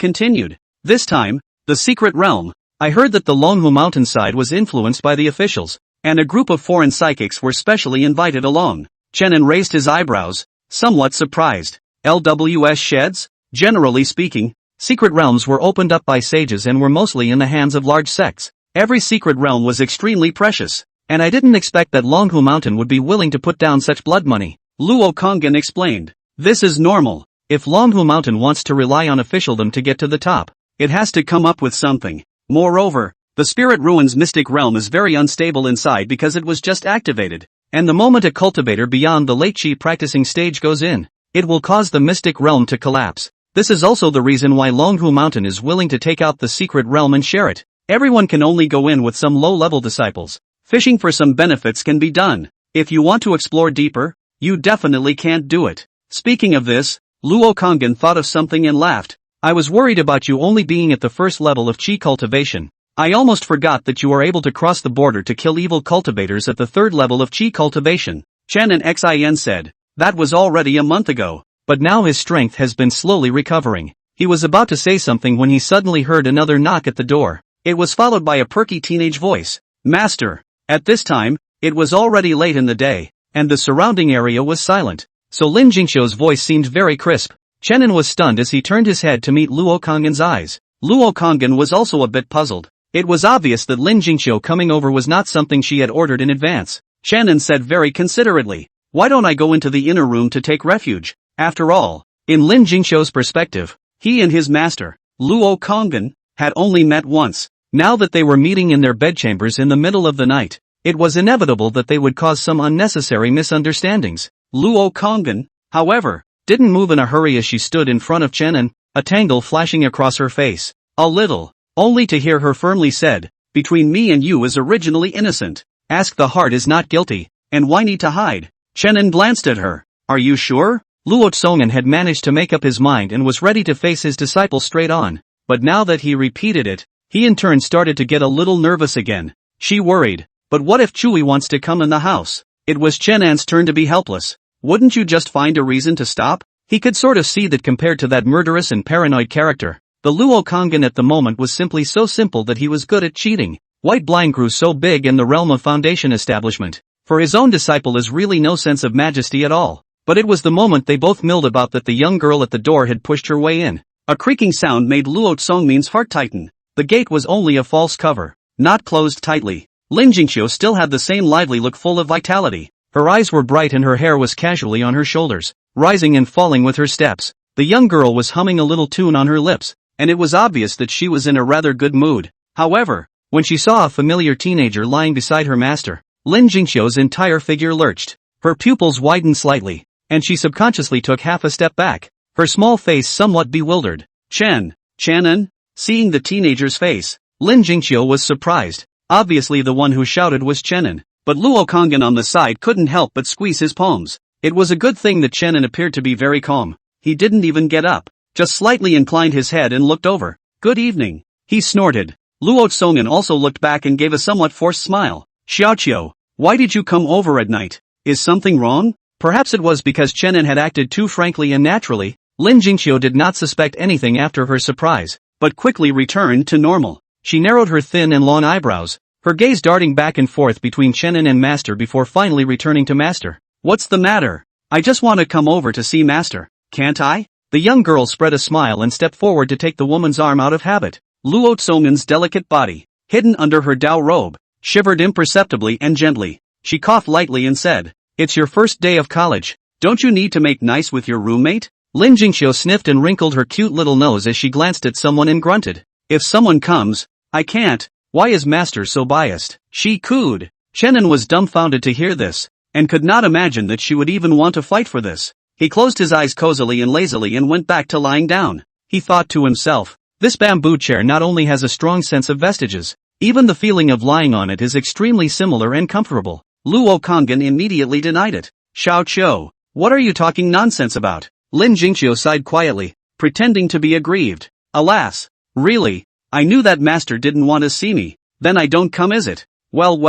continued. "This time, the secret realm. I heard that the Longhu mountainside was influenced by the officials, and a group of foreign psychics were specially invited along." Chen An raised his eyebrows, somewhat surprised. LWS sheds? Generally speaking, secret realms were opened up by sages and were mostly in the hands of large sects. Every secret realm was extremely precious, and I didn't expect that Longhu Mountain would be willing to put down such blood money. Luo Konggen explained. "This is normal. If Longhu Mountain wants to rely on officialdom to get to the top, it has to come up with something. Moreover, the Spirit Ruins mystic realm is very unstable inside because it was just activated, and the moment a cultivator beyond the late Qi practicing stage goes in, it will cause the mystic realm to collapse. This is also the reason why Longhu Mountain is willing to take out the secret realm and share it. Everyone can only go in with some low-level disciples. Fishing for some benefits can be done. If you want to explore deeper, you definitely can't do it." Speaking of this, Luo Konggen thought of something and laughed. "I was worried about you only being at the first level of Qi cultivation. I almost forgot that you are able to cross the border to kill evil cultivators at the 3rd level of chi cultivation, Chen and Xin said. That was already a month ago, but now his strength has been slowly recovering. He was about to say something when he suddenly heard another knock at the door. It was followed by a perky teenage voice. Master. At this time, it was already late in the day, and the surrounding area was silent, so Lin Jingxiu's voice seemed very crisp. Chenin was stunned as he turned his head to meet Luo Konggen's eyes. Luo Konggen was also a bit puzzled. It was obvious that Lin Jingxiu coming over was not something she had ordered in advance. Chenin said very considerately, "Why don't I go into the inner room to take refuge?" After all, in Lin Jingxiu's perspective, he and his master, Luo Konggen, had only met once. Now that they were meeting in their bedchambers in the middle of the night, it was inevitable that they would cause some unnecessary misunderstandings. Luo Konggen, however, didn't move in a hurry as she stood in front of Chenin, a tangle flashing across her face. A little, only to hear her firmly said, "Between me and you is originally innocent. Ask the heart is not guilty, and why need to hide?" Chenin glanced at her. "Are you sure?" Luo Tsongan had managed to make up his mind and was ready to face his disciple straight on, but now that he repeated it, he in turn started to get a little nervous again. She worried, but what if Chui wants to come in the house? It was Chenan's turn to be helpless. Wouldn't you just find a reason to stop? He could sort of see that compared to that murderous and paranoid character, the Luo Konggen at the moment was simply so simple that he was good at cheating. White blind grew so big in the realm of foundation establishment. For his own disciple is really no sense of majesty at all. But it was the moment they both milled about that the young girl at the door had pushed her way in. A creaking sound made Luo Tsongmin's heart tighten. The gate was only a false cover, not closed tightly. Lin Jingxiu still had the same lively look full of vitality. Her eyes were bright and her hair was casually on her shoulders, rising and falling with her steps. The young girl was humming a little tune on her lips, and it was obvious that she was in a rather good mood. However, when she saw a familiar teenager lying beside her master, Lin Jingxiu's entire figure lurched. Her pupils widened slightly, and she subconsciously took half a step back, her small face somewhat bewildered. Chenin? Seeing the teenager's face, Lin Jingxiu was surprised. Obviously the one who shouted was Chenin, but Luo Konggen on the side couldn't help but squeeze his palms. It was a good thing that Chenin appeared to be very calm. He didn't even get up, just slightly inclined his head and looked over. "Good evening," he snorted. Luo Tsongan also looked back and gave a somewhat forced smile. "Xiaoqiu, why did you come over at night? Is something wrong?" Perhaps it was because Chenin had acted too frankly and naturally. Lin Jingxiu did not suspect anything after her surprise, but quickly returned to normal. She narrowed her thin and long eyebrows, her gaze darting back and forth between Chenin and Master before finally returning to Master. "What's the matter? I just want to come over to see Master. Can't I?" The young girl spread a smile and stepped forward to take the woman's arm out of habit. Luo Tsongan's delicate body, hidden under her Dao robe, shivered imperceptibly and gently. She coughed lightly and said, "It's your first day of college. Don't you need to make nice with your roommate?" Lin Jingxiu sniffed and wrinkled her cute little nose as she glanced at someone and grunted. "If someone comes, I can't. Why is Master so biased?" She cooed. Chenin was dumbfounded to hear this, and could not imagine that she would even want to fight for this. He closed his eyes cozily and lazily and went back to lying down. He thought to himself, this bamboo chair not only has a strong sense of vestiges, even the feeling of lying on it is extremely similar and comfortable. Luo Konggen immediately denied it. "Xiaoqiu, what are you talking nonsense about?" Lin Jingxiu sighed quietly, pretending to be aggrieved. "Alas, really, I knew that Master didn't want to see me. Then I don't come, is it? Well,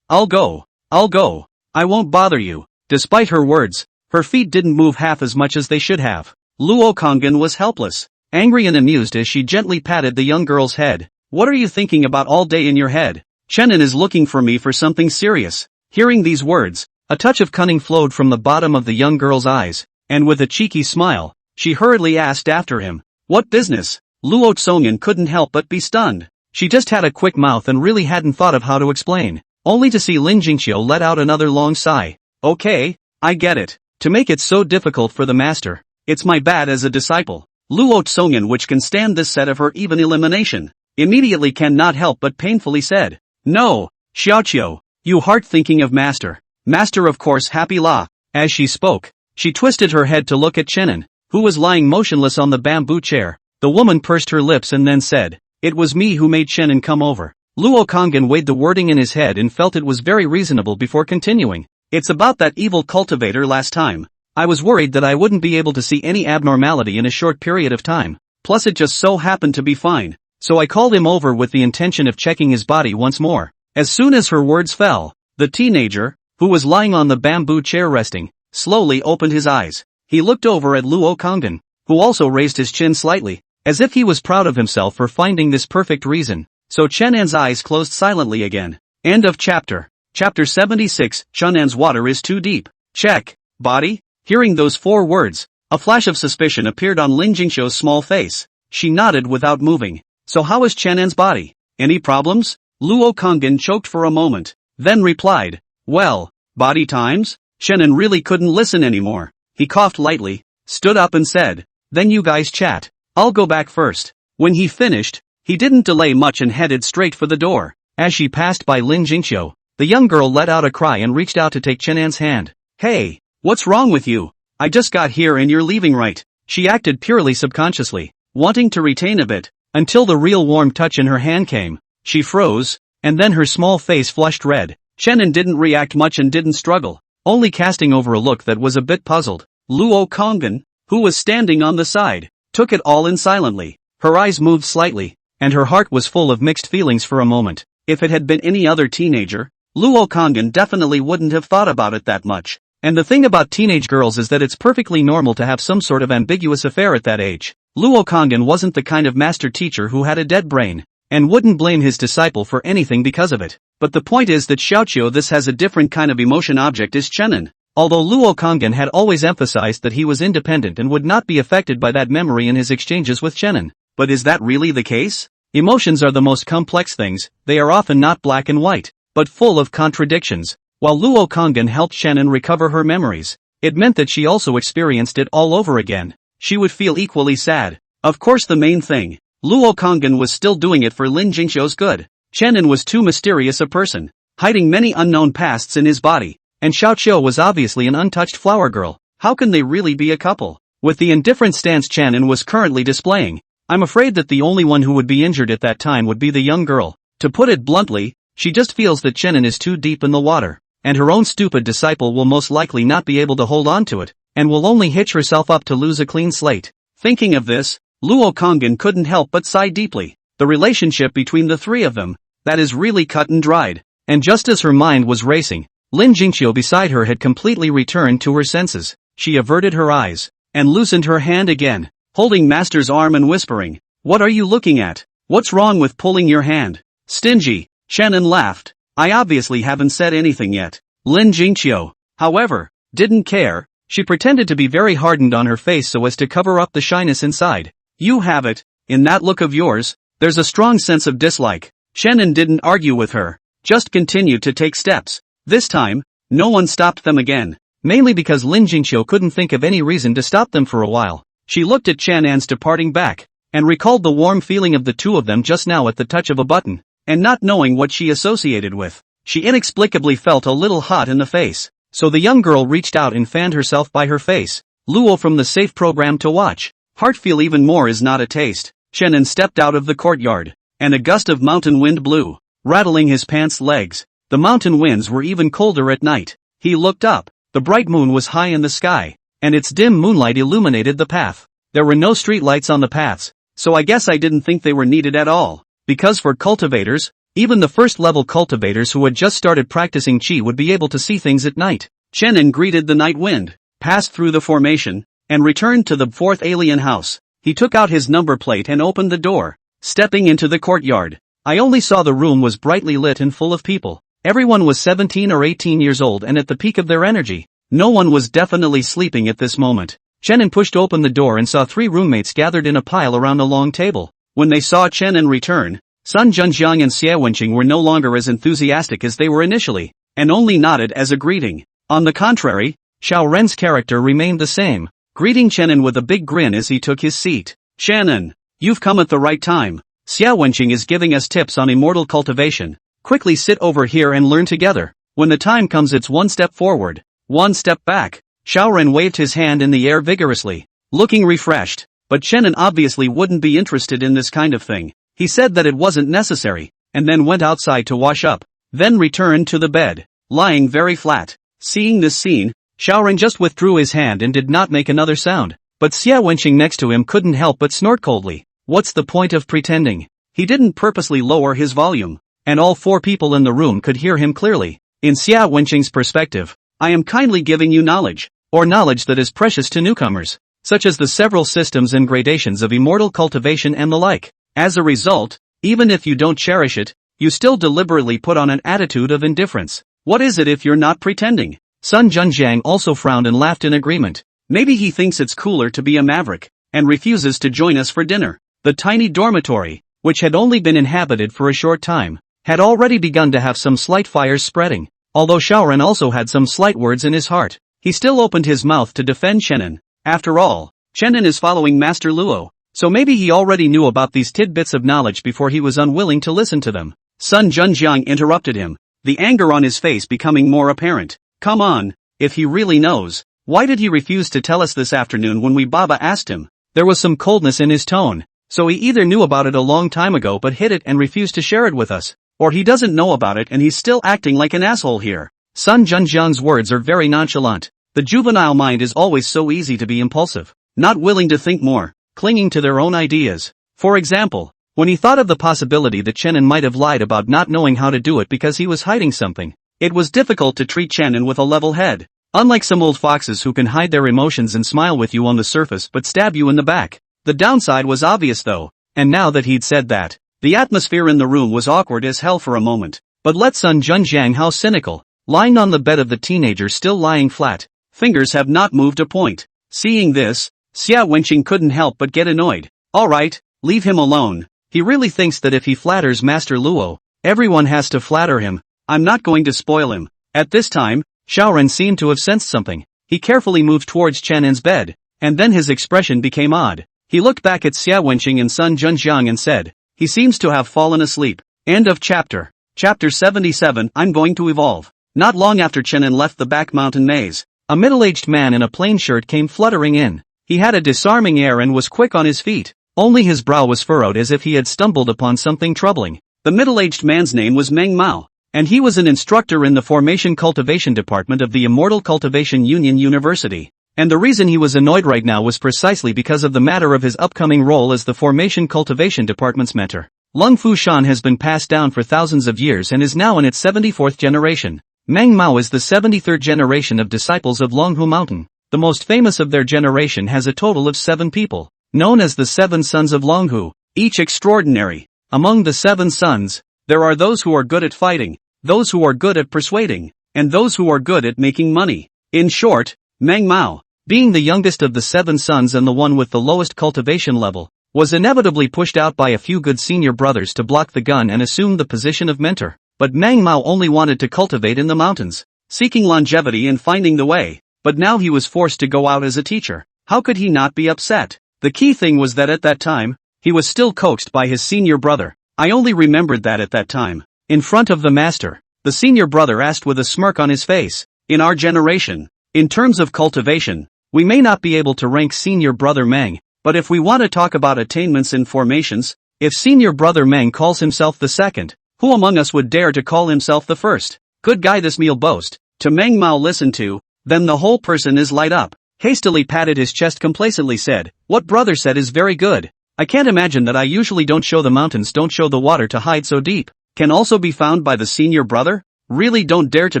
I'll go. I won't bother you." Despite her words, her feet didn't move half as much as they should have. Luo Konggen was helpless, angry and amused as she gently patted the young girl's head. "What are you thinking about all day in your head? Chenin is looking for me for something serious." Hearing these words, a touch of cunning flowed from the bottom of the young girl's eyes, and with a cheeky smile, she hurriedly asked after him, "What business?" Luo Tsongan couldn't help but be stunned. She just had a quick mouth and really hadn't thought of how to explain, only to see Lin Jingxiu let out another long sigh. "Okay, I get it. To make it so difficult for the master, it's my bad as a disciple." Luo Tsongan, which can stand this set of her even elimination, immediately cannot help but painfully said, "No, Xiaoqiu, you heart thinking of Master. Master of course happy la." As she spoke, she twisted her head to look at Chenin, who was lying motionless on the bamboo chair. The woman pursed her lips and then said, "It was me who made Chenin come over." Luo Konggen weighed the wording in his head and felt it was very reasonable before continuing. "It's about that evil cultivator last time. I was worried that I wouldn't be able to see any abnormality in a short period of time. Plus it just so happened to be fine. so I called him over with the intention of checking his body once more. As soon as her words fell, the teenager, who was lying on the bamboo chair resting, slowly opened his eyes. He looked over at Luo Konggen, who also raised his chin slightly, as if he was proud of himself for finding this perfect reason. So Chenan's eyes closed silently again. End of chapter. Chapter 76, Chenan's water is too deep. Check. Body? Hearing those 4 words, a flash of suspicion appeared on Lin Jingxiu's small face. She nodded without moving. So how is Chenan's body? Any problems? Luo Konggen choked for a moment, then replied, well, body times? Chenan really couldn't listen anymore. He coughed lightly, stood up and said, then you guys chat. I'll go back first. When he finished, he didn't delay much and headed straight for the door. As she passed by Lin Jingxiu, the young girl let out a cry and reached out to take Chenan's hand. Hey, what's wrong with you? I just got here and you're leaving right? She acted purely subconsciously, wanting to retain a bit, until the real warm touch in her hand came. She froze, and then her small face flushed red. Chenan didn't react much and didn't struggle, only casting over a look that was a bit puzzled. Luo Konggen, who was standing on the side, took it all in silently. Her eyes moved slightly, and her heart was full of mixed feelings for a moment. If it had been any other teenager, Luo Konggen definitely wouldn't have thought about it that much. And the thing about teenage girls is that it's perfectly normal to have some sort of ambiguous affair at that age. Luo Konggen wasn't the kind of master teacher who had a dead brain, and wouldn't blame his disciple for anything because of it. But the point is that Xiaoqiu this has a different kind of emotion object is Chenan. Although Luo Konggen had always emphasized that he was independent and would not be affected by that memory in his exchanges with Chenan. But is that really the case? Emotions are the most complex things, they are often not black and white, but full of contradictions. While Luo Konggen helped Chenan recover her memories, it meant that she also experienced it all over again. She would feel equally sad. Of course the main thing, Luo Konggen was still doing it for Lin Jingxiu's good. Chenan was too mysterious a person, hiding many unknown pasts in his body, and Xiaoqiu was obviously an untouched flower girl. How can they really be a couple? With the indifferent stance Chenan was currently displaying, I'm afraid that the only one who would be injured at that time would be the young girl. To put it bluntly, she just feels that Chenan is too deep in the water, and her own stupid disciple will most likely not be able to hold on to it, and will only hitch herself up to lose a clean slate. Thinking of this, Luo Konggen couldn't help but sigh deeply. The relationship between the 3 of them, that is really cut and dried. And just as her mind was racing, Lin Jingxiu beside her had completely returned to her senses. She averted her eyes, and loosened her hand again, holding Master's arm and whispering, what are you looking at? What's wrong with pulling your hand? Stingy. Chenan laughed. I obviously haven't said anything yet. Lin Jingxiu, however, didn't care. She pretended to be very hardened on her face so as to cover up the shyness inside. You have it, in that look of yours, there's a strong sense of dislike. Chenan didn't argue with her, just continued to take steps. This time, no one stopped them again, mainly because Lin Jingxiu couldn't think of any reason to stop them for a while. She looked at Chenan's departing back, and recalled the warm feeling of the 2 of them just now at the touch of a button, and not knowing what she associated with, she inexplicably felt a little hot in the face. So the young girl reached out and fanned herself by her face. Luo from the safe program to watch. Heart feel even more is not a taste. Chenan stepped out of the courtyard, and a gust of mountain wind blew, rattling his pants legs. The mountain winds were even colder at night. He looked up. The bright moon was high in the sky, and its dim moonlight illuminated the path. There were no street lights on the paths, so I guess I didn't think they were needed at all. Because for cultivators, even the first-level cultivators who had just started practicing Qi would be able to see things at night. Chenan greeted the night wind, passed through the formation, and returned to the 4th alien house. He took out his number plate and opened the door, stepping into the courtyard. I only saw the room was brightly lit and full of people. Everyone was 17 or 18 years old and at the peak of their energy. No one was definitely sleeping at this moment. Chenan pushed open the door and saw 3 roommates gathered in a pile around a long table. When they saw Chenan return, Sun Junjiang and Xie Wenqing were no longer as enthusiastic as they were initially, and only nodded as a greeting. On the contrary, Xiao Ren's character remained the same, greeting Chenan with a big grin as he took his seat. Chenan, you've come at the right time. Xie Wenqing is giving us tips on immortal cultivation. Quickly sit over here and learn together. When the time comes it's 1 step forward, 1 step back. Xiao Ren waved his hand in the air vigorously, looking refreshed, but Chenan obviously wouldn't be interested in this kind of thing. He said that it wasn't necessary, and then went outside to wash up, then returned to the bed, lying very flat. Seeing this scene, Xiao Ren just withdrew his hand and did not make another sound, but Xie Wenqing next to him couldn't help but snort coldly. What's the point of pretending? He didn't purposely lower his volume, and all 4 people in the room could hear him clearly. In Xia Wenqing's perspective, I am kindly giving you knowledge, or knowledge that is precious to newcomers, such as the several systems and gradations of immortal cultivation and the like. As a result, even if you don't cherish it, you still deliberately put on an attitude of indifference. What is it if you're not pretending? Sun Junjiang also frowned and laughed in agreement. Maybe he thinks it's cooler to be a maverick, and refuses to join us for dinner. The tiny dormitory, which had only been inhabited for a short time, had already begun to have some slight fires spreading. Although Shaoran also had some slight words in his heart, he still opened his mouth to defend Chenin. After all, Chenin is following Master Luo, so maybe he already knew about these tidbits of knowledge before he was unwilling to listen to them. Sun Junjiang interrupted him, the anger on his face becoming more apparent. Come on, if he really knows, why did he refuse to tell us this afternoon when we Baba asked him? There was some coldness in his tone, so he either knew about it a long time ago but hid it and refused to share it with us, or he doesn't know about it and he's still acting like an asshole here. Sun Junjiang's words are very nonchalant. The juvenile mind is always so easy to be impulsive, not willing to think more, clinging to their own ideas. For example, when he thought of the possibility that Chenin might have lied about not knowing how to do it because he was hiding something, it was difficult to treat Chenin with a level head. Unlike some old foxes who can hide their emotions and smile with you on the surface but stab you in the back. The downside was obvious though, and now that he'd said that, the atmosphere in the room was awkward as hell for a moment. But let Sun Junjiang, how cynical, lying on the bed of the teenager still lying flat. Fingers have not moved a point. Seeing this, Xia Wenqing couldn't help but get annoyed. Alright, leave him alone. He really thinks that if he flatters Master Luo, everyone has to flatter him. I'm not going to spoil him. At this time, Shaoran seemed to have sensed something. He carefully moved towards Chenin's bed, and then his expression became odd. He looked back at Xia Wenqing and Sun Junjiang and said, he seems to have fallen asleep. End of chapter. Chapter 77. I'm going to evolve. Not long after Chenin left the back mountain maze, a middle-aged man in a plain shirt came fluttering in. He had a disarming air and was quick on his feet. Only his brow was furrowed as if he had stumbled upon something troubling. The middle-aged man's name was Meng Mao, and he was an instructor in the Formation Cultivation Department of the Immortal Cultivation Union University. And the reason he was annoyed right now was precisely because of the matter of his upcoming role as the Formation Cultivation Department's mentor. Lung Fu Shan has been passed down for thousands of years and is now in its 74th generation. Meng Mao is the 73rd generation of disciples of Longhu Mountain. The most famous of their generation has a total of 7 people, known as the 7 sons of Longhu, each extraordinary. Among the 7 sons, there are those who are good at fighting, those who are good at persuading, and those who are good at making money. In short, Meng Mao, being the youngest of the 7 sons and the one with the lowest cultivation level, was inevitably pushed out by a few good senior brothers to block the gun and assume the position of mentor. But Meng Mao only wanted to cultivate in the mountains, seeking longevity and finding the way, but now he was forced to go out as a teacher. How could he not be upset? The key thing was that at that time, he was still coaxed by his senior brother. I only remembered that at that time. In front of the master, the senior brother asked with a smirk on his face, in our generation, in terms of cultivation, we may not be able to rank senior brother Meng, but if we want to talk about attainments in formations, if senior brother Meng calls himself the second, who among us would dare to call himself the first? Good guy this meal boast. To Meng Mao listened to, then the whole person is light up. Hastily patted his chest complacently said, what brother said is very good. I can't imagine that I usually don't show the mountains, don't show the water to hide so deep. Can also be found by the senior brother? Really don't dare to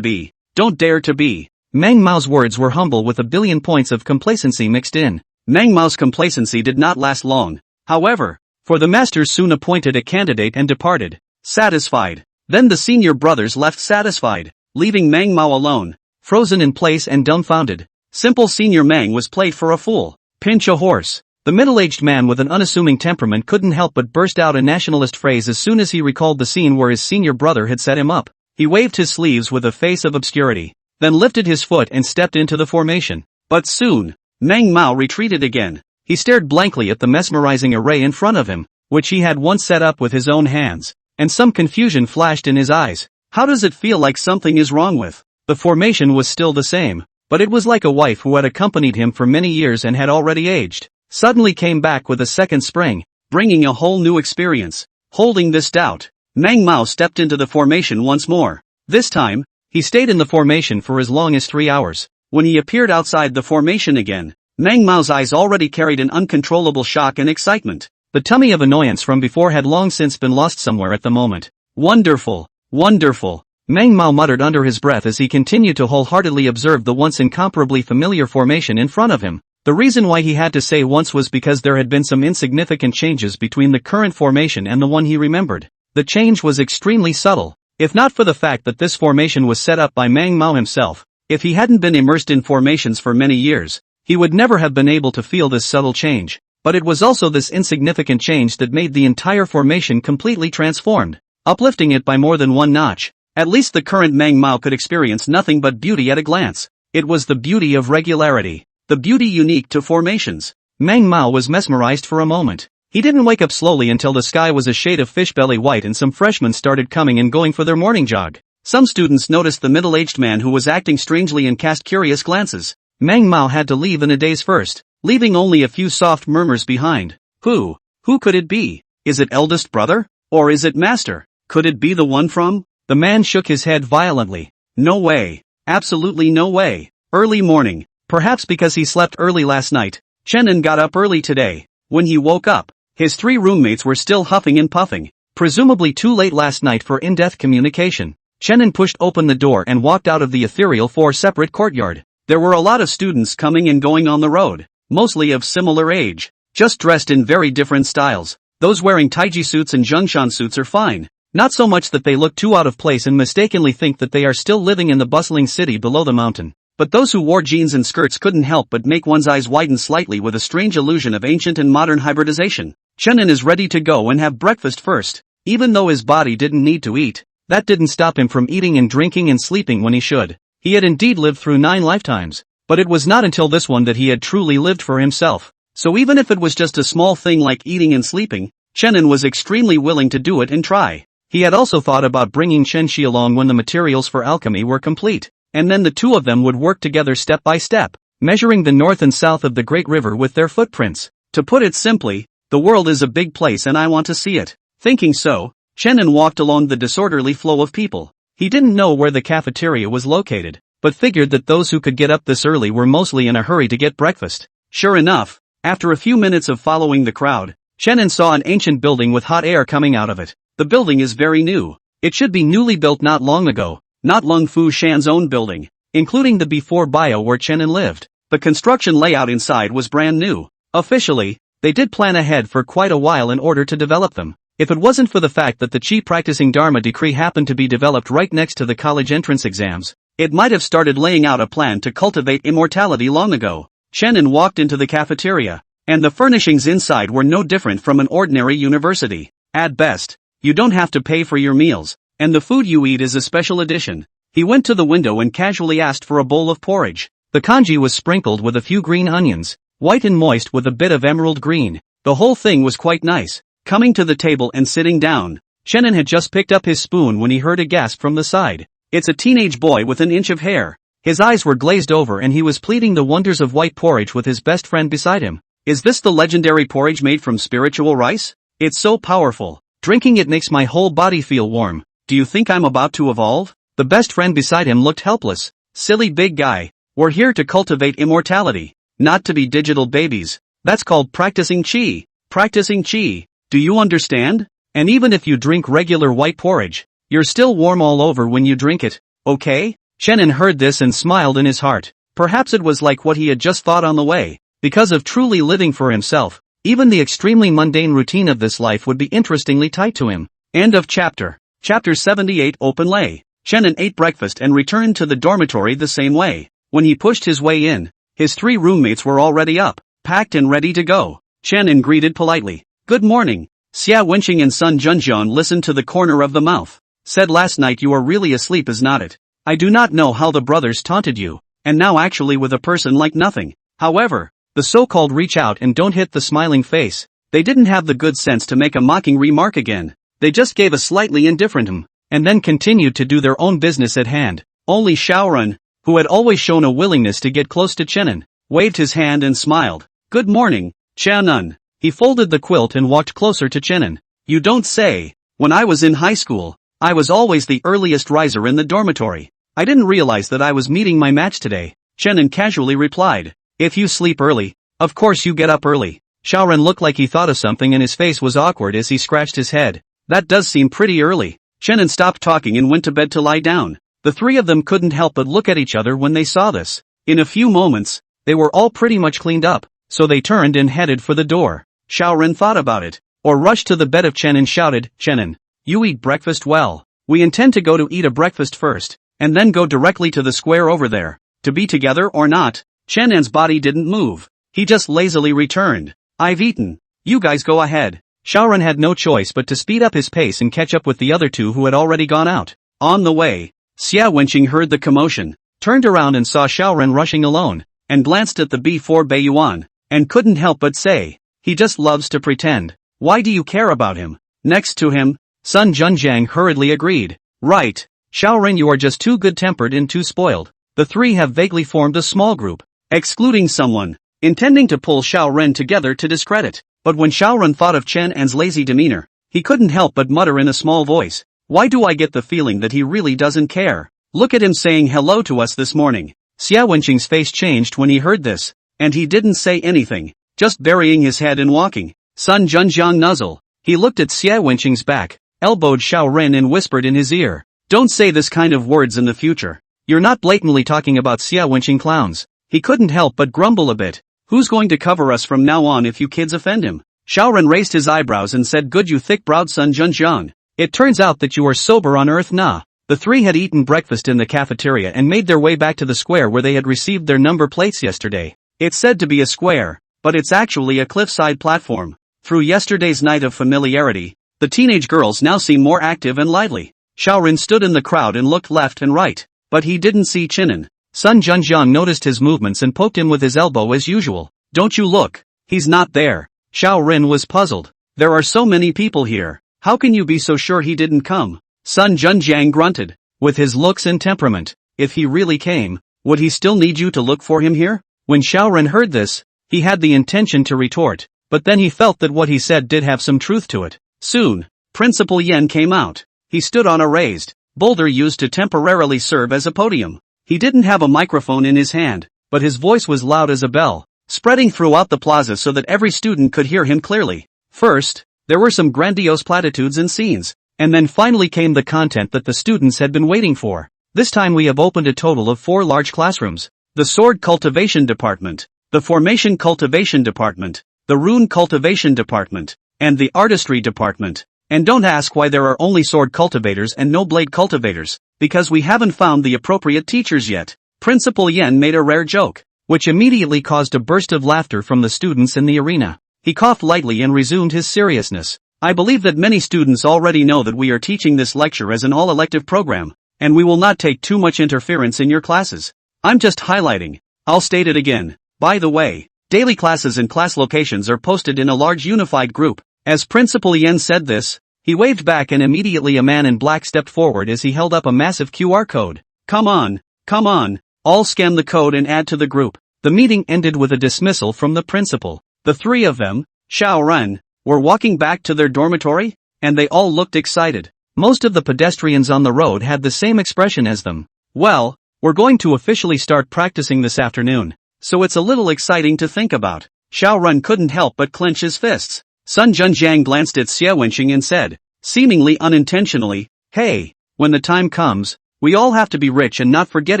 be. Don't dare to be. Meng Mao's words were humble with a billion points of complacency mixed in. Meng Mao's complacency did not last long, however, for the master soon appointed a candidate and departed, satisfied. Then the senior brothers left satisfied, leaving Meng Mao alone, frozen in place and dumbfounded. Simple senior Meng was played for a fool. Pinch a horse. The middle-aged man with an unassuming temperament couldn't help but burst out a nationalist phrase as soon as he recalled the scene where his senior brother had set him up. He waved his sleeves with a face of obscurity, then lifted his foot and stepped into the formation. But soon, Meng Mao retreated again. He stared blankly at the mesmerizing array in front of him, which he had once set up with his own hands, and some confusion flashed in his eyes. How does it feel like something is wrong with? The formation was still the same, but it was like a wife who had accompanied him for many years and had already aged, suddenly came back with a second spring, bringing a whole new experience. Holding this doubt, Meng Mao stepped into the formation once more. This time, he stayed in the formation for as long as 3 hours. When he appeared outside the formation again, Meng Mao's eyes already carried an uncontrollable shock and excitement. The tummy of annoyance from before had long since been lost somewhere at the moment. Wonderful, wonderful, Mang Mao muttered under his breath as he continued to wholeheartedly observe the once incomparably familiar formation in front of him. The reason why he had to say once was because there had been some insignificant changes between the current formation and the one he remembered. The change was extremely subtle. If not for the fact that this formation was set up by Mang Mao himself, if he hadn't been immersed in formations for many years, he would never have been able to feel this subtle change. But it was also this insignificant change that made the entire formation completely transformed, uplifting it by more than one notch. At least the current Mang Mao could experience nothing but beauty at a glance. It was the beauty of regularity, the beauty unique to formations. Mang Mao was mesmerized for a moment. He didn't wake up slowly until the sky was a shade of fishbelly white and some freshmen started coming and going for their morning jog. Some students noticed the middle-aged man who was acting strangely and cast curious glances. Mang Mao had to leave in a daze first, leaving only a few soft murmurs behind. Who could it be? Is it eldest brother? Or is it master? Could it be the one from? The man shook his head violently. No way. Absolutely no way. Early morning. Perhaps because he slept early last night. Chenin got up early today. When he woke up, his 3 roommates were still huffing and puffing. Presumably too late last night for in-depth communication. Chenin pushed open the door and walked out of the ethereal 4-separate courtyard. There were a lot of students coming and going on the road, mostly of similar age, just dressed in very different styles. Those wearing taiji suits and zhengshan suits are fine. Not so much that they look too out of place and mistakenly think that they are still living in the bustling city below the mountain. But those who wore jeans and skirts couldn't help but make one's eyes widen slightly with a strange illusion of ancient and modern hybridization. Chenin is ready to go and have breakfast first. Even though his body didn't need to eat, that didn't stop him from eating and drinking and sleeping when he should. He had indeed lived through 9 lifetimes, but it was not until this one that he had truly lived for himself. So even if it was just a small thing like eating and sleeping, Chenin was extremely willing to do it and try. He had also thought about bringing Shenxi along when the materials for alchemy were complete, and then the two of them would work together step by step, measuring the north and south of the Great River with their footprints. To put it simply, the world is a big place and I want to see it. Thinking so, Chenin walked along the disorderly flow of people. He didn't know where the cafeteria was located, but figured that those who could get up this early were mostly in a hurry to get breakfast. Sure enough, after a few minutes of following the crowd, Chenin saw an ancient building with hot air coming out of it. The building is very new. It should be newly built not long ago, not Lung Fu Shan's own building, including the before bio where Chenin lived. The construction layout inside was brand new. Officially, they did plan ahead for quite a while in order to develop them. If it wasn't for the fact that the Chi practicing Dharma decree happened to be developed right next to the college entrance exams, it might have started laying out a plan to cultivate immortality long ago. Chenin walked into the cafeteria, and the furnishings inside were no different from an ordinary university. At best, you don't have to pay for your meals, and the food you eat is a special edition. He went to the window and casually asked for a bowl of porridge. The congee was sprinkled with a few green onions, white and moist with a bit of emerald green. The whole thing was quite nice. Coming to the table and sitting down, Chenin had just picked up his spoon when he heard a gasp from the side. It's a teenage boy with an inch of hair. His eyes were glazed over and he was pleading the wonders of white porridge with his best friend beside him. Is this the legendary porridge made from spiritual rice? It's so powerful. Drinking it makes my whole body feel warm. Do you think I'm about to evolve? The best friend beside him looked helpless. Silly big guy. We're here to cultivate immortality, not to be digital babies. That's called practicing chi. Practicing chi. Do you understand? And even if you drink regular white porridge, you're still warm all over when you drink it, okay? Chenin heard this and smiled in his heart. Perhaps it was like what he had just thought on the way. Because of truly living for himself, even the extremely mundane routine of this life would be interestingly tight to him. End of chapter. Chapter 78 Open Lay. Chenin ate breakfast and returned to the dormitory the same way. When he pushed his way in, his 3 roommates were already up, packed and ready to go. Chenin greeted politely. Good morning. Xia Wenqing and Sun Junjian listened to the corner of the mouth. Said last night you are really asleep, is not it? I do not know how the brothers taunted you, and now actually with a person like nothing. However, the so-called reach out and don't hit the smiling face. They didn't have the good sense to make a mocking remark again. They just gave a slightly indifferent and then continued to do their own business at hand. Only Shaoran, who had always shown a willingness to get close to Chenin, waved his hand and smiled. Good morning, Chenin. He folded the quilt and walked closer to Chenin. You don't say. When I was in high school, I was always the earliest riser in the dormitory. I didn't realize that I was meeting my match today. Chenin casually replied. If you sleep early, of course you get up early. Xiaoren looked like he thought of something and his face was awkward as he scratched his head. That does seem pretty early. Chenin stopped talking and went to bed to lie down. The three of them couldn't help but look at each other when they saw this. In a few moments, they were all pretty much cleaned up, so they turned and headed for the door. Xiaoren thought about it, or rushed to the bed of Chen and shouted, "Chenin, you eat breakfast well. We intend to go to eat a breakfast first, and then go directly to the square over there. To be together or not?" Chenan's body didn't move. He just lazily returned. "I've eaten. You guys go ahead." Xiaoren had no choice but to speed up his pace and catch up with the other two who had already gone out. On the way, Xia Wenqing heard the commotion, turned around and saw Xiaoren rushing alone, and glanced at the B4 Beiyuan, and couldn't help but say, "He just loves to pretend. Why do you care about him?" Next to him, Sun Junjiang hurriedly agreed. "Right, Xiaoren, you are just too good-tempered and too spoiled." The three have vaguely formed a small group, excluding someone, intending to pull Xiaoren together to discredit. But when Xiaoren thought of Chen An's lazy demeanor, he couldn't help but mutter in a small voice, "Why do I get the feeling that he really doesn't care? Look at him saying hello to us this morning." Xia Wenqing's face changed when he heard this, and he didn't say anything, just burying his head and walking. Sun Junjiang nuzzle. He looked at Xia Wenqing's back, elbowed Xiaoren and whispered in his ear, "Don't say this kind of words in the future. You're not blatantly talking about Xia Wenqing clowns." He couldn't help but grumble a bit. "Who's going to cover us from now on if you kids offend him?" Xiaoren raised his eyebrows and said, "Good, you thick-browed Sun Junjiang. It turns out that you are sober on Earth na." The three had eaten breakfast in the cafeteria and made their way back to the square where they had received their number plates yesterday. It's said to be a square, but it's actually a cliffside platform. Through yesterday's night of familiarity, the teenage girls now seem more active and lively. Xiaoren stood in the crowd and looked left and right, but he didn't see Chenin. Sun Junjiang noticed his movements and poked him with his elbow as usual. "Don't you look? He's not there." Xiaoren was puzzled. "There are so many people here. How can you be so sure he didn't come?" Sun Junjiang grunted. "With his looks and temperament, if he really came, would he still need you to look for him here?" When Xiaoren heard this, he had the intention to retort, but then he felt that what he said did have some truth to it. Soon, Principal Yen came out. He stood on a raised boulder used to temporarily serve as a podium. He didn't have a microphone in his hand, but his voice was loud as a bell, spreading throughout the plaza so that every student could hear him clearly. First, there were some grandiose platitudes and scenes, and then finally came the content that the students had been waiting for. "This time we have opened a total of 4 large classrooms. The Sword Cultivation Department, the Formation Cultivation Department, the Rune Cultivation Department, and the Artistry Department. And don't ask why there are only sword cultivators and no blade cultivators, because we haven't found the appropriate teachers yet." Principal Yen made a rare joke, which immediately caused a burst of laughter from the students in the arena. He coughed lightly and resumed his seriousness. "I believe that many students already know that we are teaching this lecture as an all-elective program, and we will not take too much interference in your classes. I'm just highlighting. I'll state it again. By the way, daily classes and class locations are posted in a large unified group." As Principal Yen said this, he waved back and immediately a man in black stepped forward as he held up a massive QR code. Come on, all scan the code and add to the group." The meeting ended with a dismissal from the principal. The three of them, Xiaoren, were walking back to their dormitory, and they all looked excited. Most of the pedestrians on the road had the same expression as them. "Well, we're going to officially start practicing this afternoon, so it's a little exciting to think about." Xiaoren couldn't help but clench his fists. Sun Junjiang glanced at Xia Wenqing and said, seemingly unintentionally, "Hey, when the time comes, we all have to be rich and not forget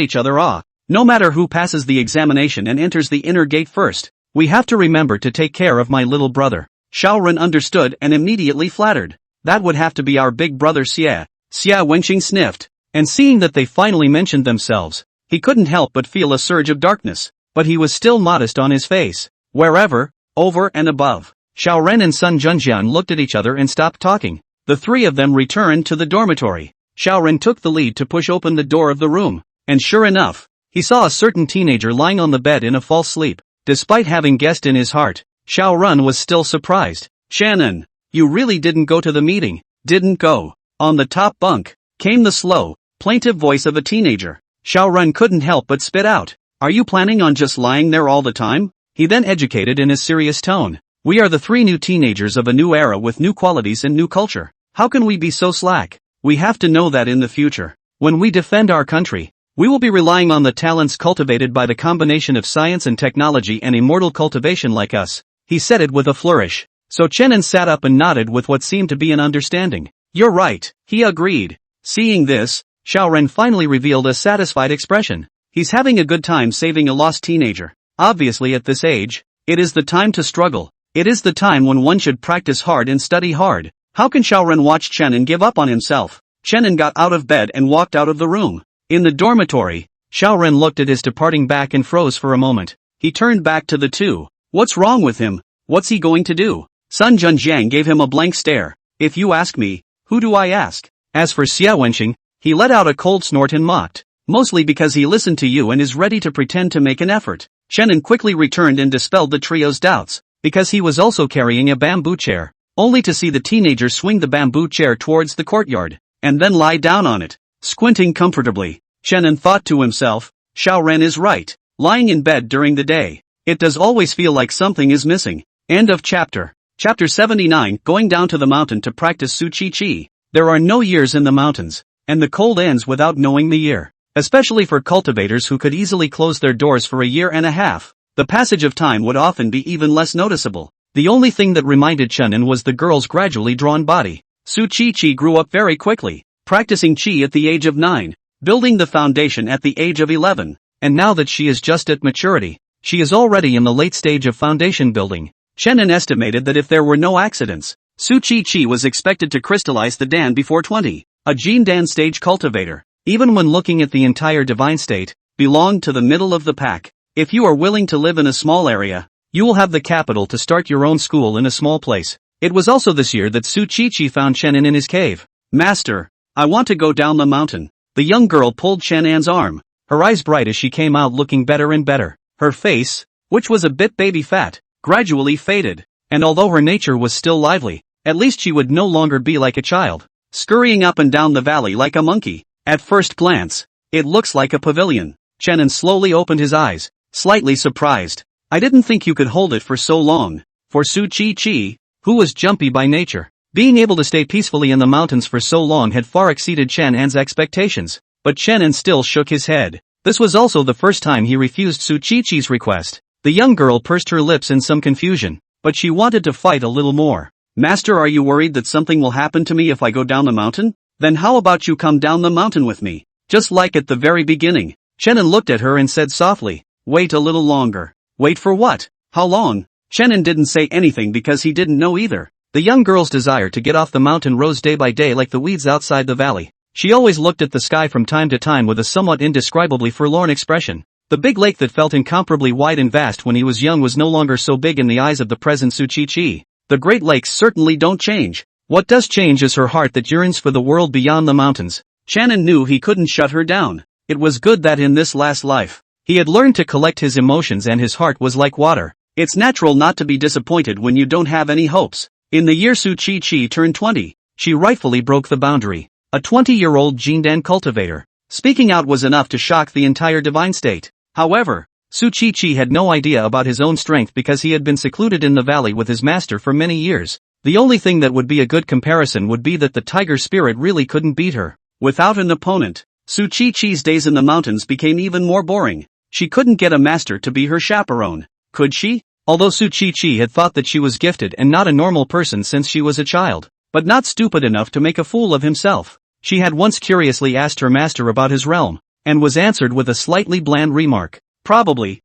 each other. No matter who passes the examination and enters the inner gate first, we have to remember to take care of my little brother." Xiaoren understood and immediately flattered. "That would have to be our big brother Xia." Xia Wenqing sniffed, and seeing that they finally mentioned themselves, he couldn't help but feel a surge of darkness, but he was still modest on his face. Wherever, over and above, Xiaoren and Sun Junjiang looked at each other and stopped talking. The three of them returned to the dormitory. Xiaoren took the lead to push open the door of the room, and sure enough, he saw a certain teenager lying on the bed in a false sleep. Despite having guessed in his heart, Xiaoren was still surprised. "Shannon, you really didn't go to the meeting?" "Didn't go." On the top bunk came the slow, plaintive voice of a teenager. Xiaoren couldn't help but spit out, "Are you planning on just lying there all the time?" He then educated in a serious tone, "We are the 3 new teenagers of a new era with new qualities and new culture. How can we be so slack? We have to know that in the future, when we defend our country, we will be relying on the talents cultivated by the combination of science and technology and immortal cultivation like us." He said it with a flourish. So Chenin sat up and nodded with what seemed to be an understanding. You're right, he agreed. Seeing this, Xiaoren finally revealed a satisfied expression. He's having a good time saving a lost teenager. Obviously at this age, it is the time to struggle. It is the time when one should practice hard and study hard. How can Xiaoren watch Chenin give up on himself? Chenin got out of bed and walked out of the room. In the dormitory, Xiaoren looked at his departing back and froze for a moment. He turned back to the two. What's wrong with him? What's he going to do? Sun Junjiang gave him a blank stare. If you ask me, who do I ask? As for Xia Wenxing, he let out a cold snort and mocked. Mostly because he listened to you and is ready to pretend to make an effort. Chenin quickly returned and dispelled the trio's doubts, because he was also carrying a bamboo chair, only to see the teenager swing the bamboo chair towards the courtyard, and then lie down on it, squinting comfortably. Chenin thought to himself, Xiaoren is right. Lying in bed during the day, it does always feel like something is missing. End of chapter. Chapter 79, Going down to the mountain to practice Su Chi Chi. There are no years in the mountains, and the cold ends without knowing the year. Especially for cultivators who could easily close their doors for a year and a half, the passage of time would often be even less noticeable. The only thing that reminded Chenin was the girl's gradually drawn body. Su Chi Chi grew up very quickly, practicing Chi at the age of 9, building the foundation at the age of 11, and now that she is just at maturity, she is already in the late stage of foundation building. Chenin estimated that if there were no accidents, Su Chi Chi was expected to crystallize the Dan before 20, a Jin Dan stage cultivator. Even when looking at the entire divine state, belonged to the middle of the pack. If you are willing to live in a small area, you will have the capital to start your own school in a small place. It was also this year that Su Chi Chi found Chenin in his cave. Master, I want to go down the mountain. The young girl pulled Chenin's arm, her eyes bright as she came out looking better and better. Her face, which was a bit baby fat, gradually faded, and although her nature was still lively, at least she would no longer be like a child, scurrying up and down the valley like a monkey. At first glance, it looks like a pavilion. Chenin slowly opened his eyes, slightly surprised. I didn't think you could hold it for so long. For Su Chi Chi, who was jumpy by nature, being able to stay peacefully in the mountains for so long had far exceeded Chenin's expectations. But Chenin still shook his head. This was also the first time he refused Su Chi Chi's request. The young girl pursed her lips in some confusion, but she wanted to fight a little more. Master, are you worried that something will happen to me if I go down the mountain? Then how about you come down the mountain with me? Just like at the very beginning. Chenin looked at her and said softly, wait a little longer. Wait for what? How long? Chenin didn't say anything because he didn't know either. The young girl's desire to get off the mountain rose day by day like the weeds outside the valley. She always looked at the sky from time to time with a somewhat indescribably forlorn expression. The big lake that felt incomparably wide and vast when he was young was no longer so big in the eyes of the present Su Chi Chi. The Great Lakes certainly don't change. What does change is her heart that yearns for the world beyond the mountains. Chenin knew he couldn't shut her down. It was good that in this last life, he had learned to collect his emotions and his heart was like water. It's natural not to be disappointed when you don't have any hopes. In the year Su Chi Chi turned 20, she rightfully broke the boundary. A 20-year-old Jindan cultivator. Speaking out was enough to shock the entire divine state. However, Su Chi Chi had no idea about his own strength because he had been secluded in the valley with his master for many years. The only thing that would be a good comparison would be that the tiger spirit really couldn't beat her. Without an opponent, Su Chi Chi's days in the mountains became even more boring. She couldn't get a master to be her chaperone, could she? Although Su Chi Chi had thought that she was gifted and not a normal person since she was a child, but not stupid enough to make a fool of himself. She had once curiously asked her master about his realm, and was answered with a slightly bland remark. Probably,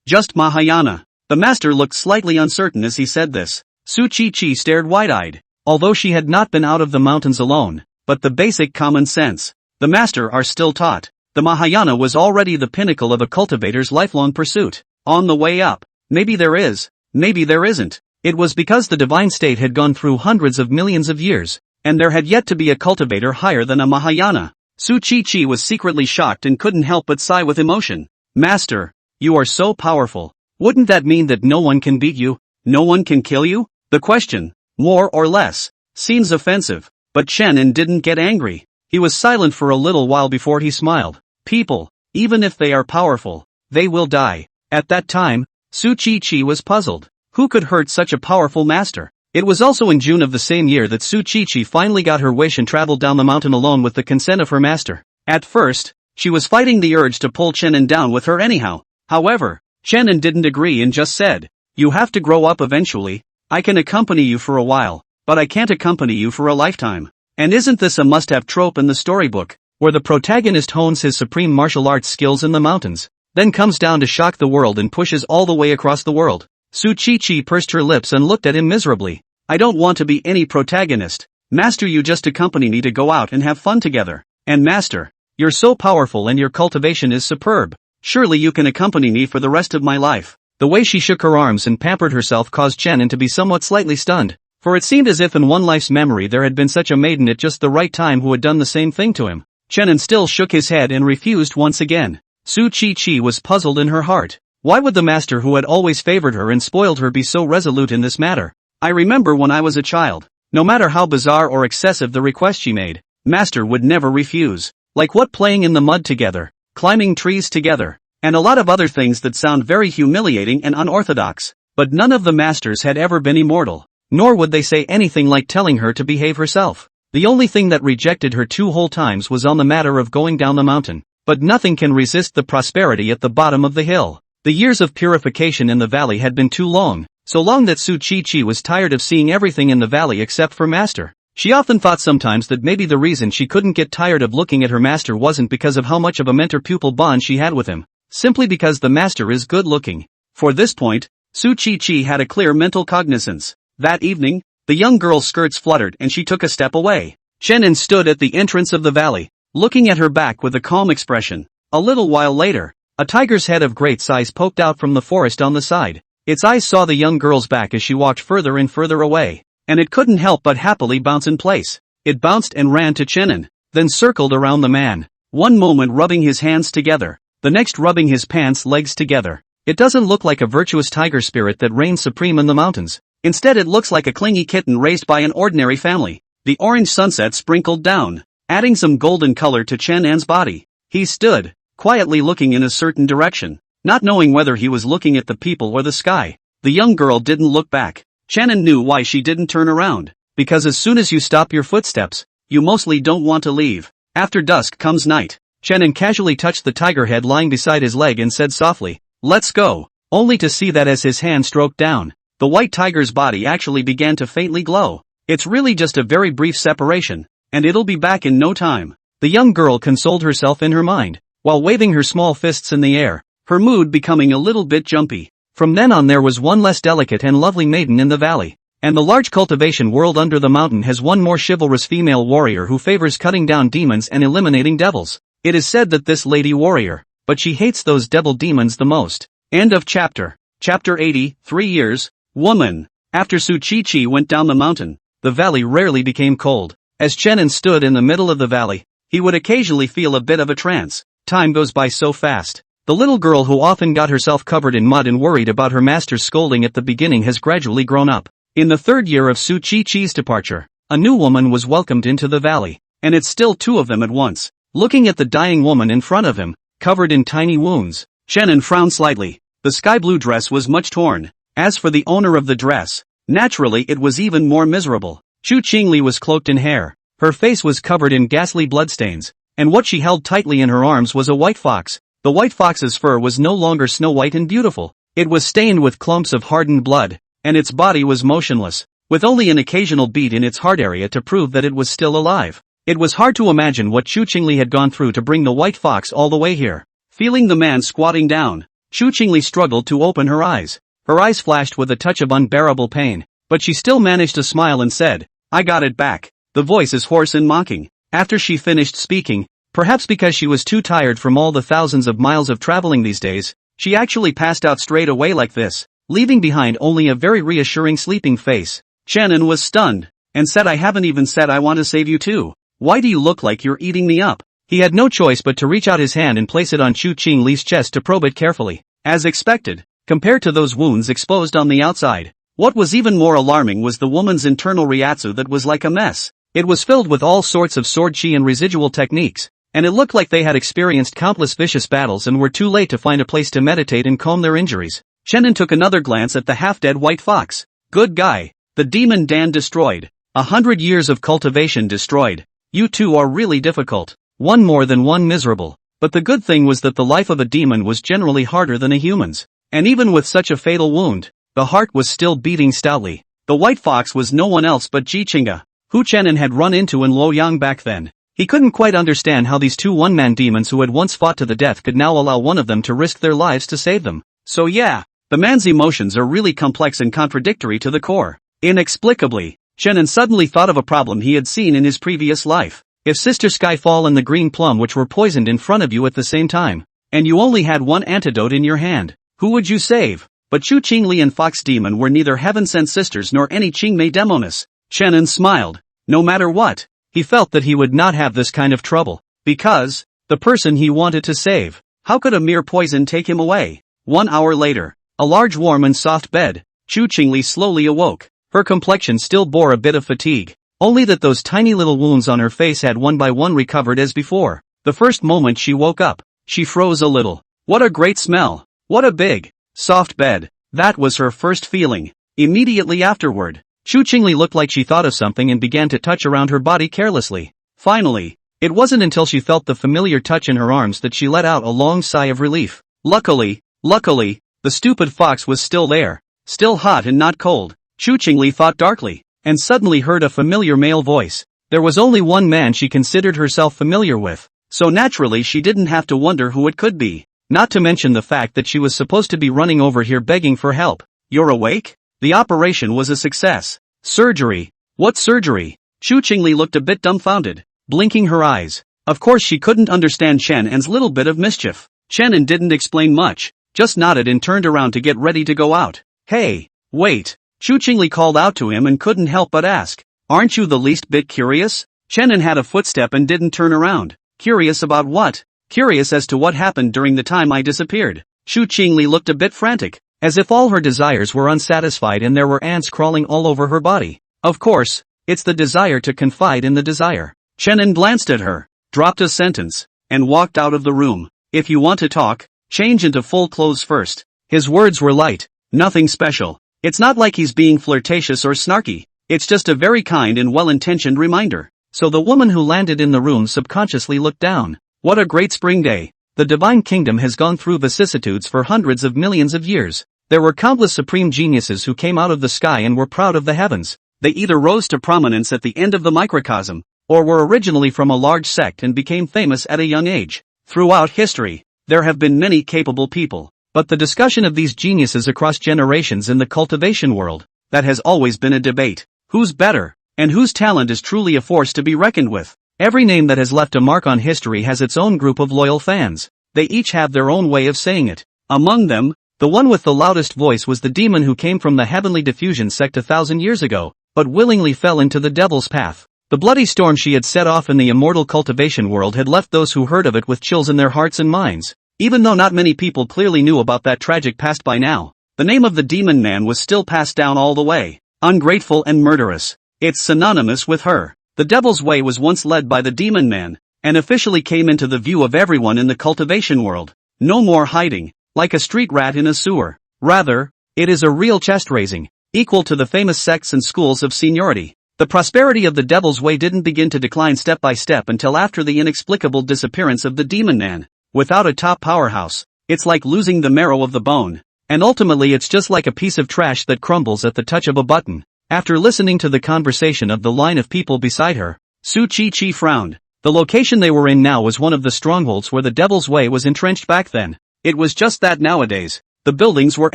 just Mahayana. The master looked slightly uncertain as he said this. Su Chi Chi stared wide-eyed. Although she had not been out of the mountains alone, but the basic common sense, the master are still taught. The Mahayana was already the pinnacle of a cultivator's lifelong pursuit. On the way up, maybe there is, maybe there isn't. It was because the divine state had gone through hundreds of millions of years, and there had yet to be a cultivator higher than a Mahayana. Su Chi Chi was secretly shocked and couldn't help but sigh with emotion. Master, you are so powerful. Wouldn't that mean that no one can beat you? No one can kill you? The question, more or less, seems offensive, but Chenin didn't get angry. He was silent for a little while before he smiled. People, even if they are powerful, they will die. At that time, Su Chi Chi was puzzled. Who could hurt such a powerful master? It was also in June of the same year that Su Chi Chi finally got her wish and traveled down the mountain alone with the consent of her master. At first, she was fighting the urge to pull Chenin down with her anyhow. However, Chenin didn't agree and just said, You have to grow up eventually. I can accompany you for a while, but I can't accompany you for a lifetime. And isn't this a must-have trope in the storybook, where the protagonist hones his supreme martial arts skills in the mountains, then comes down to shock the world and pushes all the way across the world? Su Chi pursed her lips and looked at him miserably. I don't want to be any protagonist. Master, you just accompany me to go out and have fun together. And Master, you're so powerful and your cultivation is superb. Surely you can accompany me for the rest of my life. The way she shook her arms and pampered herself caused Chenin to be somewhat slightly stunned, for it seemed as if in one life's memory there had been such a maiden at just the right time who had done the same thing to him. Chenin still shook his head and refused once again. Su Chi was puzzled in her heart. Why would the master who had always favored her and spoiled her be so resolute in this matter? I remember when I was a child, no matter how bizarre or excessive the request she made, master would never refuse. Like what, playing in the mud together, climbing trees together, and a lot of other things that sound very humiliating and unorthodox. But none of the masters had ever been immortal, nor would they say anything like telling her to behave herself. The only thing that rejected her 2 whole times was on the matter of going down the mountain. But nothing can resist the prosperity at the bottom of the hill. The years of purification in the valley had been too long, so long that Su Chi was tired of seeing everything in the valley except for master. She often thought sometimes that maybe the reason she couldn't get tired of looking at her master wasn't because of how much of a mentor-pupil bond she had with him, simply because the master is good-looking. For this point, Su Chi had a clear mental cognizance. That evening, the young girl's skirts fluttered and she took a step away. Chenin stood at the entrance of the valley, looking at her back with a calm expression. A little while later, a tiger's head of great size poked out from the forest on the side. Its eyes saw the young girl's back as she walked further and further away, and it couldn't help but happily bounce in place. It bounced and ran to Chenin, then circled around the man, one moment rubbing his hands together, the next rubbing his pants legs together. It doesn't look like a virtuous tiger spirit that reigns supreme in the mountains. Instead it looks like a clingy kitten raised by an ordinary family. The orange sunset sprinkled down, adding some golden color to Chenin's body. He stood, quietly looking in a certain direction, not knowing whether he was looking at the people or the sky. The young girl didn't look back. Chenin knew why she didn't turn around. Because as soon as you stop your footsteps, you mostly don't want to leave. After dusk comes night. Chenin casually touched the tiger head lying beside his leg and said softly, "Let's go," only to see that as his hand stroked down, the white tiger's body actually began to faintly glow. It's really just a very brief separation, and it'll be back in no time. The young girl consoled herself in her mind, while waving her small fists in the air, her mood becoming a little bit jumpy. From then on there was one less delicate and lovely maiden in the valley, and the large cultivation world under the mountain has one more chivalrous female warrior who favors cutting down demons and eliminating devils. It is said that this lady warrior, but she hates those devil demons the most. End of chapter. Chapter 80, 3 years, woman. After Su Chi went down the mountain, the valley rarely became cold. As Chenin stood in the middle of the valley, he would occasionally feel a bit of a trance. Time goes by so fast. The little girl who often got herself covered in mud and worried about her master's scolding at the beginning has gradually grown up. In the 3rd year of Su Chi's departure, a new woman was welcomed into the valley, and it's still 2 of them at once. Looking at the dying woman in front of him, covered in tiny wounds, Chenin frowned slightly. The sky blue dress was much torn. As for the owner of the dress, naturally it was even more miserable. Chu Qingli was cloaked in hair, her face was covered in ghastly bloodstains, and what she held tightly in her arms was a white fox. The white fox's fur was no longer snow white and beautiful. It was stained with clumps of hardened blood, and its body was motionless, with only an occasional beat in its heart area to prove that it was still alive. It was hard to imagine what Chu Qingli had gone through to bring the white fox all the way here. Feeling the man squatting down, Chu Qingli struggled to open her eyes. Her eyes flashed with a touch of unbearable pain, but she still managed to smile and said, "I got it back." The voice is hoarse and mocking. After she finished speaking, perhaps because she was too tired from all the thousands of miles of traveling these days, she actually passed out straight away like this, leaving behind only a very reassuring sleeping face. Chenin was stunned, and said, "I haven't even said I want to save you too. Why do you look like you're eating me up?" He had no choice but to reach out his hand and place it on Chu Qingli's chest to probe it carefully. As expected, compared to those wounds exposed on the outside, what was even more alarming was the woman's internal ryatsu that was like a mess. It was filled with all sorts of sword chi and residual techniques, and it looked like they had experienced countless vicious battles and were too late to find a place to meditate and calm their injuries. Chenin took another glance at the half-dead white fox. Good guy. The demon Dan destroyed. 100 years of cultivation destroyed. You two are really difficult. One more than one miserable. But the good thing was that the life of a demon was generally harder than a human's. And even with such a fatal wound, The heart was still beating stoutly. The white fox was no one else but Ji Chinga, who Chenin had run into in Luoyang back then. He couldn't quite understand how these two one-man demons who had once fought to the death could now allow one of them to risk their lives to save them. So yeah, the man's emotions are really complex and contradictory to the core. Inexplicably, Chenin suddenly thought of a problem he had seen in his previous life. If Sister Skyfall and the Green Plum which were poisoned in front of you at the same time, and you only had one antidote in your hand, who would you save? But Chu Qingli and Fox Demon were neither heaven-sent sisters nor any Qingmei demoness. Chenin smiled. No matter what, he felt that he would not have this kind of trouble, because, the person he wanted to save, how could a mere poison take him away? 1 hour later, a large warm and soft bed, Chu Qingli slowly awoke. Her complexion still bore a bit of fatigue, only that those tiny little wounds on her face had one by one recovered as before. The first moment she woke up, she froze a little. What a great smell! What a big, soft bed! That was her first feeling. Immediately afterward, Chu Qingli looked like she thought of something and began to touch around her body carelessly. Finally, it wasn't until she felt the familiar touch in her arms that she let out a long sigh of relief. Luckily, the stupid fox was still there, still hot and not cold. Chu Qingli thought darkly, and suddenly heard a familiar male voice. There was only one man she considered herself familiar with, so naturally she didn't have to wonder who it could be. Not to mention the fact that she was supposed to be running over here begging for help. You're awake? The operation was a success. Surgery? What surgery? Chu Qingli looked a bit dumbfounded, blinking her eyes. Of course she couldn't understand Chen-En's little bit of mischief. Chen-En didn't explain much, just nodded and turned around to get ready to go out. Hey, wait. Chu Qingli called out to him and couldn't help but ask. Aren't you the least bit curious? Chen-En had a footstep and didn't turn around. Curious about what? Curious as to what happened during the time I disappeared. Chu Qingli looked a bit frantic, as if all her desires were unsatisfied and there were ants crawling all over her body. Of course, it's the desire to confide in the desire. Chen-En glanced at her, dropped a sentence, and walked out of the room. If you want to talk, change into full clothes first. His words were light, nothing special. It's not like he's being flirtatious or snarky. It's just a very kind and well-intentioned reminder. So the woman who landed in the room subconsciously looked down. What a great spring day. The divine kingdom has gone through vicissitudes for hundreds of millions of years. There were countless supreme geniuses who came out of the sky and were proud of the heavens. They either rose to prominence at the end of the microcosm, or were originally from a large sect and became famous at a young age. Throughout history, there have been many capable people. But the discussion of these geniuses across generations in the cultivation world, that has always been a debate. Who's better, and whose talent is truly a force to be reckoned with? Every name that has left a mark on history has its own group of loyal fans. They each have their own way of saying it. Among them, the one with the loudest voice was the demon who came from the heavenly diffusion sect 1,000 years ago, but willingly fell into the devil's path. The bloody storm she had set off in the immortal cultivation world had left those who heard of it with chills in their hearts and minds. Even though not many people clearly knew about that tragic past by now, the name of the demon man was still passed down all the way. Ungrateful and murderous. It's synonymous with her. The devil's way was once led by the demon man, and officially came into the view of everyone in the cultivation world. No more hiding, like a street rat in a sewer. Rather, it is a real chest-raising, equal to the famous sects and schools of seniority. The prosperity of the devil's way didn't begin to decline step by step until after the inexplicable disappearance of the demon man. Without a top powerhouse, it's like losing the marrow of the bone, and ultimately it's just like a piece of trash that crumbles at the touch of a button. After listening to the conversation of the line of people beside her, Su Chi frowned. The location they were in now was one of the strongholds where the devil's way was entrenched back then. It was just that nowadays, the buildings were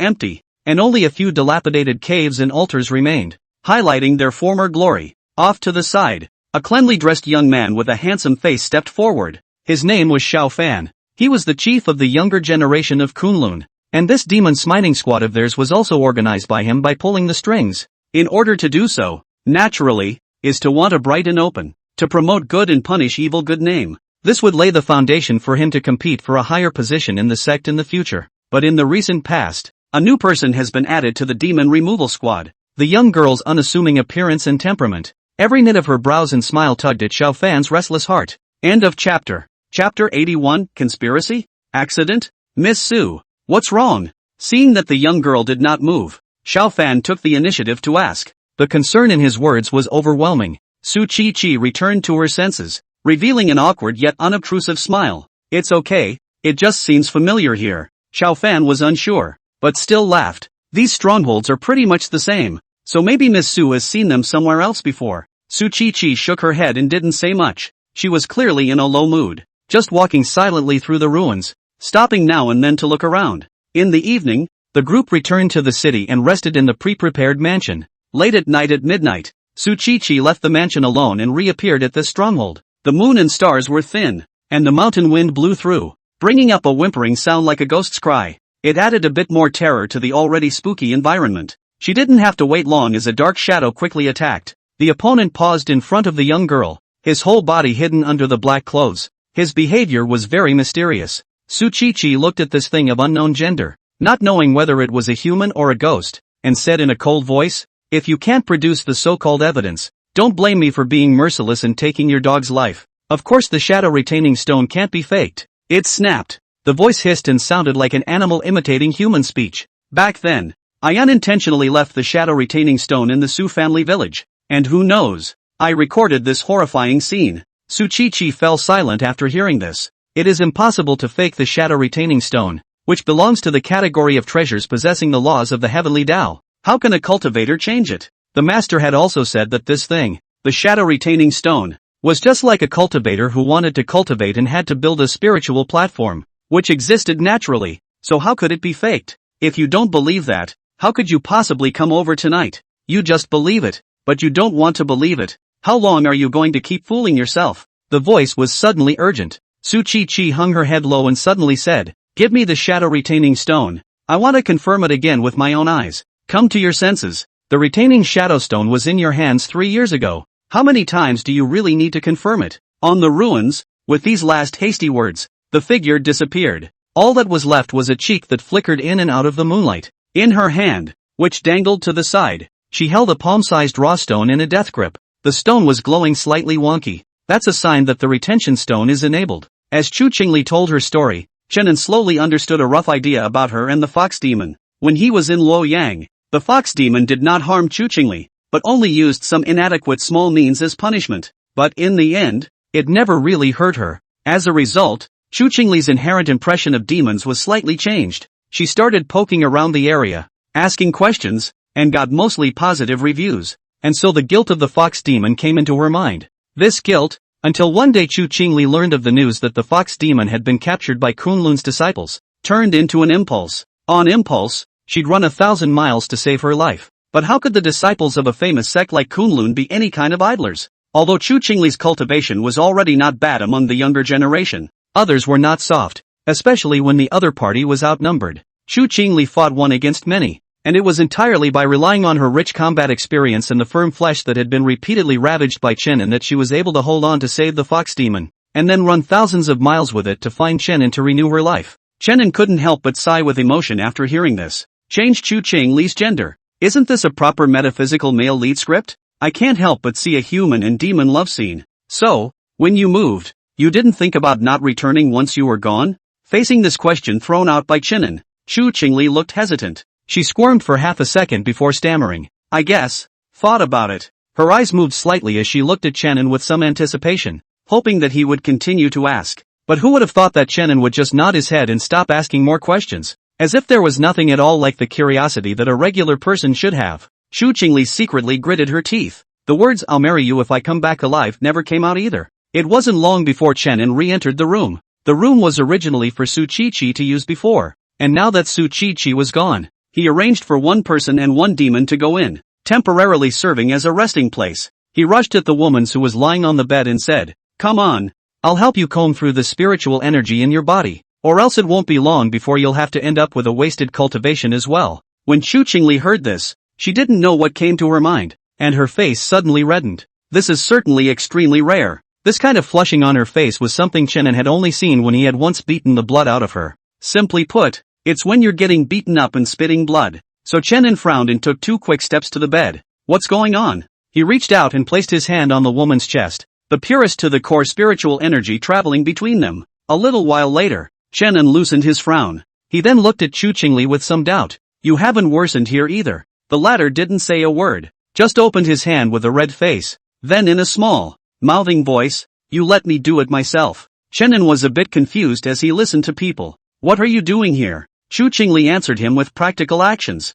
empty, and only a few dilapidated caves and altars remained, highlighting their former glory. Off to the side, a cleanly dressed young man with a handsome face stepped forward. His name was Xiao Fan. He was the chief of the younger generation of Kunlun, and this demon smiting squad of theirs was also organized by him by pulling the strings. In order to do so, naturally, is to want a bright and open, to promote good and punish evil good name. This would lay the foundation for him to compete for a higher position in the sect in the future. But in the recent past, a new person has been added to the demon removal squad. The young girl's unassuming appearance and temperament. Every knit of her brows and smile tugged at Xiao Fan's restless heart. End of chapter. Chapter 81, Conspiracy? Accident? Miss Su, what's wrong? Seeing that the young girl did not move, Xiao Fan took the initiative to ask. The concern in his words was overwhelming. Su Chi returned to her senses, revealing an awkward yet unobtrusive smile. It's okay, it just seems familiar here. Xiao Fan was unsure, but still laughed. These strongholds are pretty much the same, so maybe Miss Sue has seen them somewhere else before. Su Chi shook her head and didn't say much. She was clearly in a low mood, just walking silently through the ruins, stopping now and then to look around. In the evening, the group returned to the city and rested in the pre-prepared mansion. Late at night at midnight, Su Chi left the mansion alone and reappeared at this stronghold. The moon and stars were thin, and the mountain wind blew through, bringing up a whimpering sound like a ghost's cry. It added a bit more terror to the already spooky environment. She didn't have to wait long as a dark shadow quickly attacked. The opponent paused in front of the young girl, his whole body hidden under the black clothes. His behavior was very mysterious. Su Chi looked at this thing of unknown gender, not knowing whether it was a human or a ghost, and said in a cold voice, "If you can't produce the so-called evidence, don't blame me for being merciless and taking your dog's life. Of course the shadow retaining stone can't be faked." It snapped. The voice hissed and sounded like an animal imitating human speech. "Back then, I unintentionally left the shadow retaining stone in the Su family village. And who knows, I recorded this horrifying scene." Su Chi fell silent after hearing this. It is impossible to fake the shadow retaining stone, which belongs to the category of treasures possessing the laws of the heavenly Tao. How can a cultivator change it? The master had also said that this thing, the shadow retaining stone, was just like a cultivator who wanted to cultivate and had to build a spiritual platform, which existed naturally, so how could it be faked? If you don't believe that, how could you possibly come over tonight? You just believe it, but you don't want to believe it. How long are you going to keep fooling yourself? The voice was suddenly urgent. Su Chi hung her head low and suddenly said, "Give me the shadow retaining stone. I want to confirm it again with my own eyes." Come to your senses. The retaining shadow stone was in your hands 3 years ago. How many times do you really need to confirm it? On the ruins, with these last hasty words, the figure disappeared. All that was left was a cheek that flickered in and out of the moonlight. In her hand, which dangled to the side, she held a palm-sized raw stone in a death grip. The stone was glowing slightly wonky. That's a sign that the retention stone is enabled. As Chu Qingli told her story, Chenin slowly understood a rough idea about her and the fox demon. When he was in Luoyang, the fox demon did not harm Chu Qingli, but only used some inadequate small means as punishment. But in the end, it never really hurt her. As a result, Chu Qingli's inherent impression of demons was slightly changed. She started poking around the area, asking questions, and got mostly positive reviews. And so the guilt of the fox demon came into her mind. This guilt, until one day Chu Qingli learned of the news that the fox demon had been captured by Kunlun's disciples, turned into an impulse. On impulse, she'd run 1,000 miles to save her life. But how could the disciples of a famous sect like Kunlun be any kind of idlers? Although Chu Qingli's cultivation was already not bad among the younger generation, others were not soft, especially when the other party was outnumbered. Chu Qingli fought one against many, and it was entirely by relying on her rich combat experience and the firm flesh that had been repeatedly ravaged by Chenin that she was able to hold on to save the fox demon, and then run thousands of miles with it to find Chenin to renew her life. Chenin couldn't help but sigh with emotion after hearing this. Change Chu Qingli's gender. Isn't this a proper metaphysical male lead script? I can't help but see a human and demon love scene. So, when you moved, you didn't think about not returning once you were gone? Facing this question thrown out by Chenin, Chu Qingli looked hesitant. She squirmed for half a second before stammering, "I guess." Thought about it. Her eyes moved slightly as she looked at Chenin with some anticipation, hoping that he would continue to ask. But who would have thought that Chenin would just nod his head and stop asking more questions? As if there was nothing at all like the curiosity that a regular person should have. Chu Qingli secretly gritted her teeth. The words "I'll marry you if I come back alive" never came out either. It wasn't long before Chenin re-entered the room. The room was originally for Su Chi to use before, and now that Su Chi was gone, he arranged for one person and one demon to go in, temporarily serving as a resting place. He rushed at the woman who was lying on the bed and said, "Come on. I'll help you comb through the spiritual energy in your body, or else it won't be long before you'll have to end up with a wasted cultivation as well." When Chu Qingli heard this, she didn't know what came to her mind, and her face suddenly reddened. This is certainly extremely rare. This kind of flushing on her face was something Chenin had only seen when he had once beaten the blood out of her. Simply put, it's when you're getting beaten up and spitting blood. So Chenin frowned and took 2 quick steps to the bed. What's going on? He reached out and placed his hand on the woman's chest, the purest to the core spiritual energy traveling between them. A little while later, Chenin loosened his frown. He then looked at Chu Qingli with some doubt. "You haven't worsened here either." The latter didn't say a word, just opened his hand with a red face. Then in a small, mouthing voice, "You let me do it myself." Chenin was a bit confused as he listened to people. "What are you doing here?" Chu Qingli answered him with practical actions.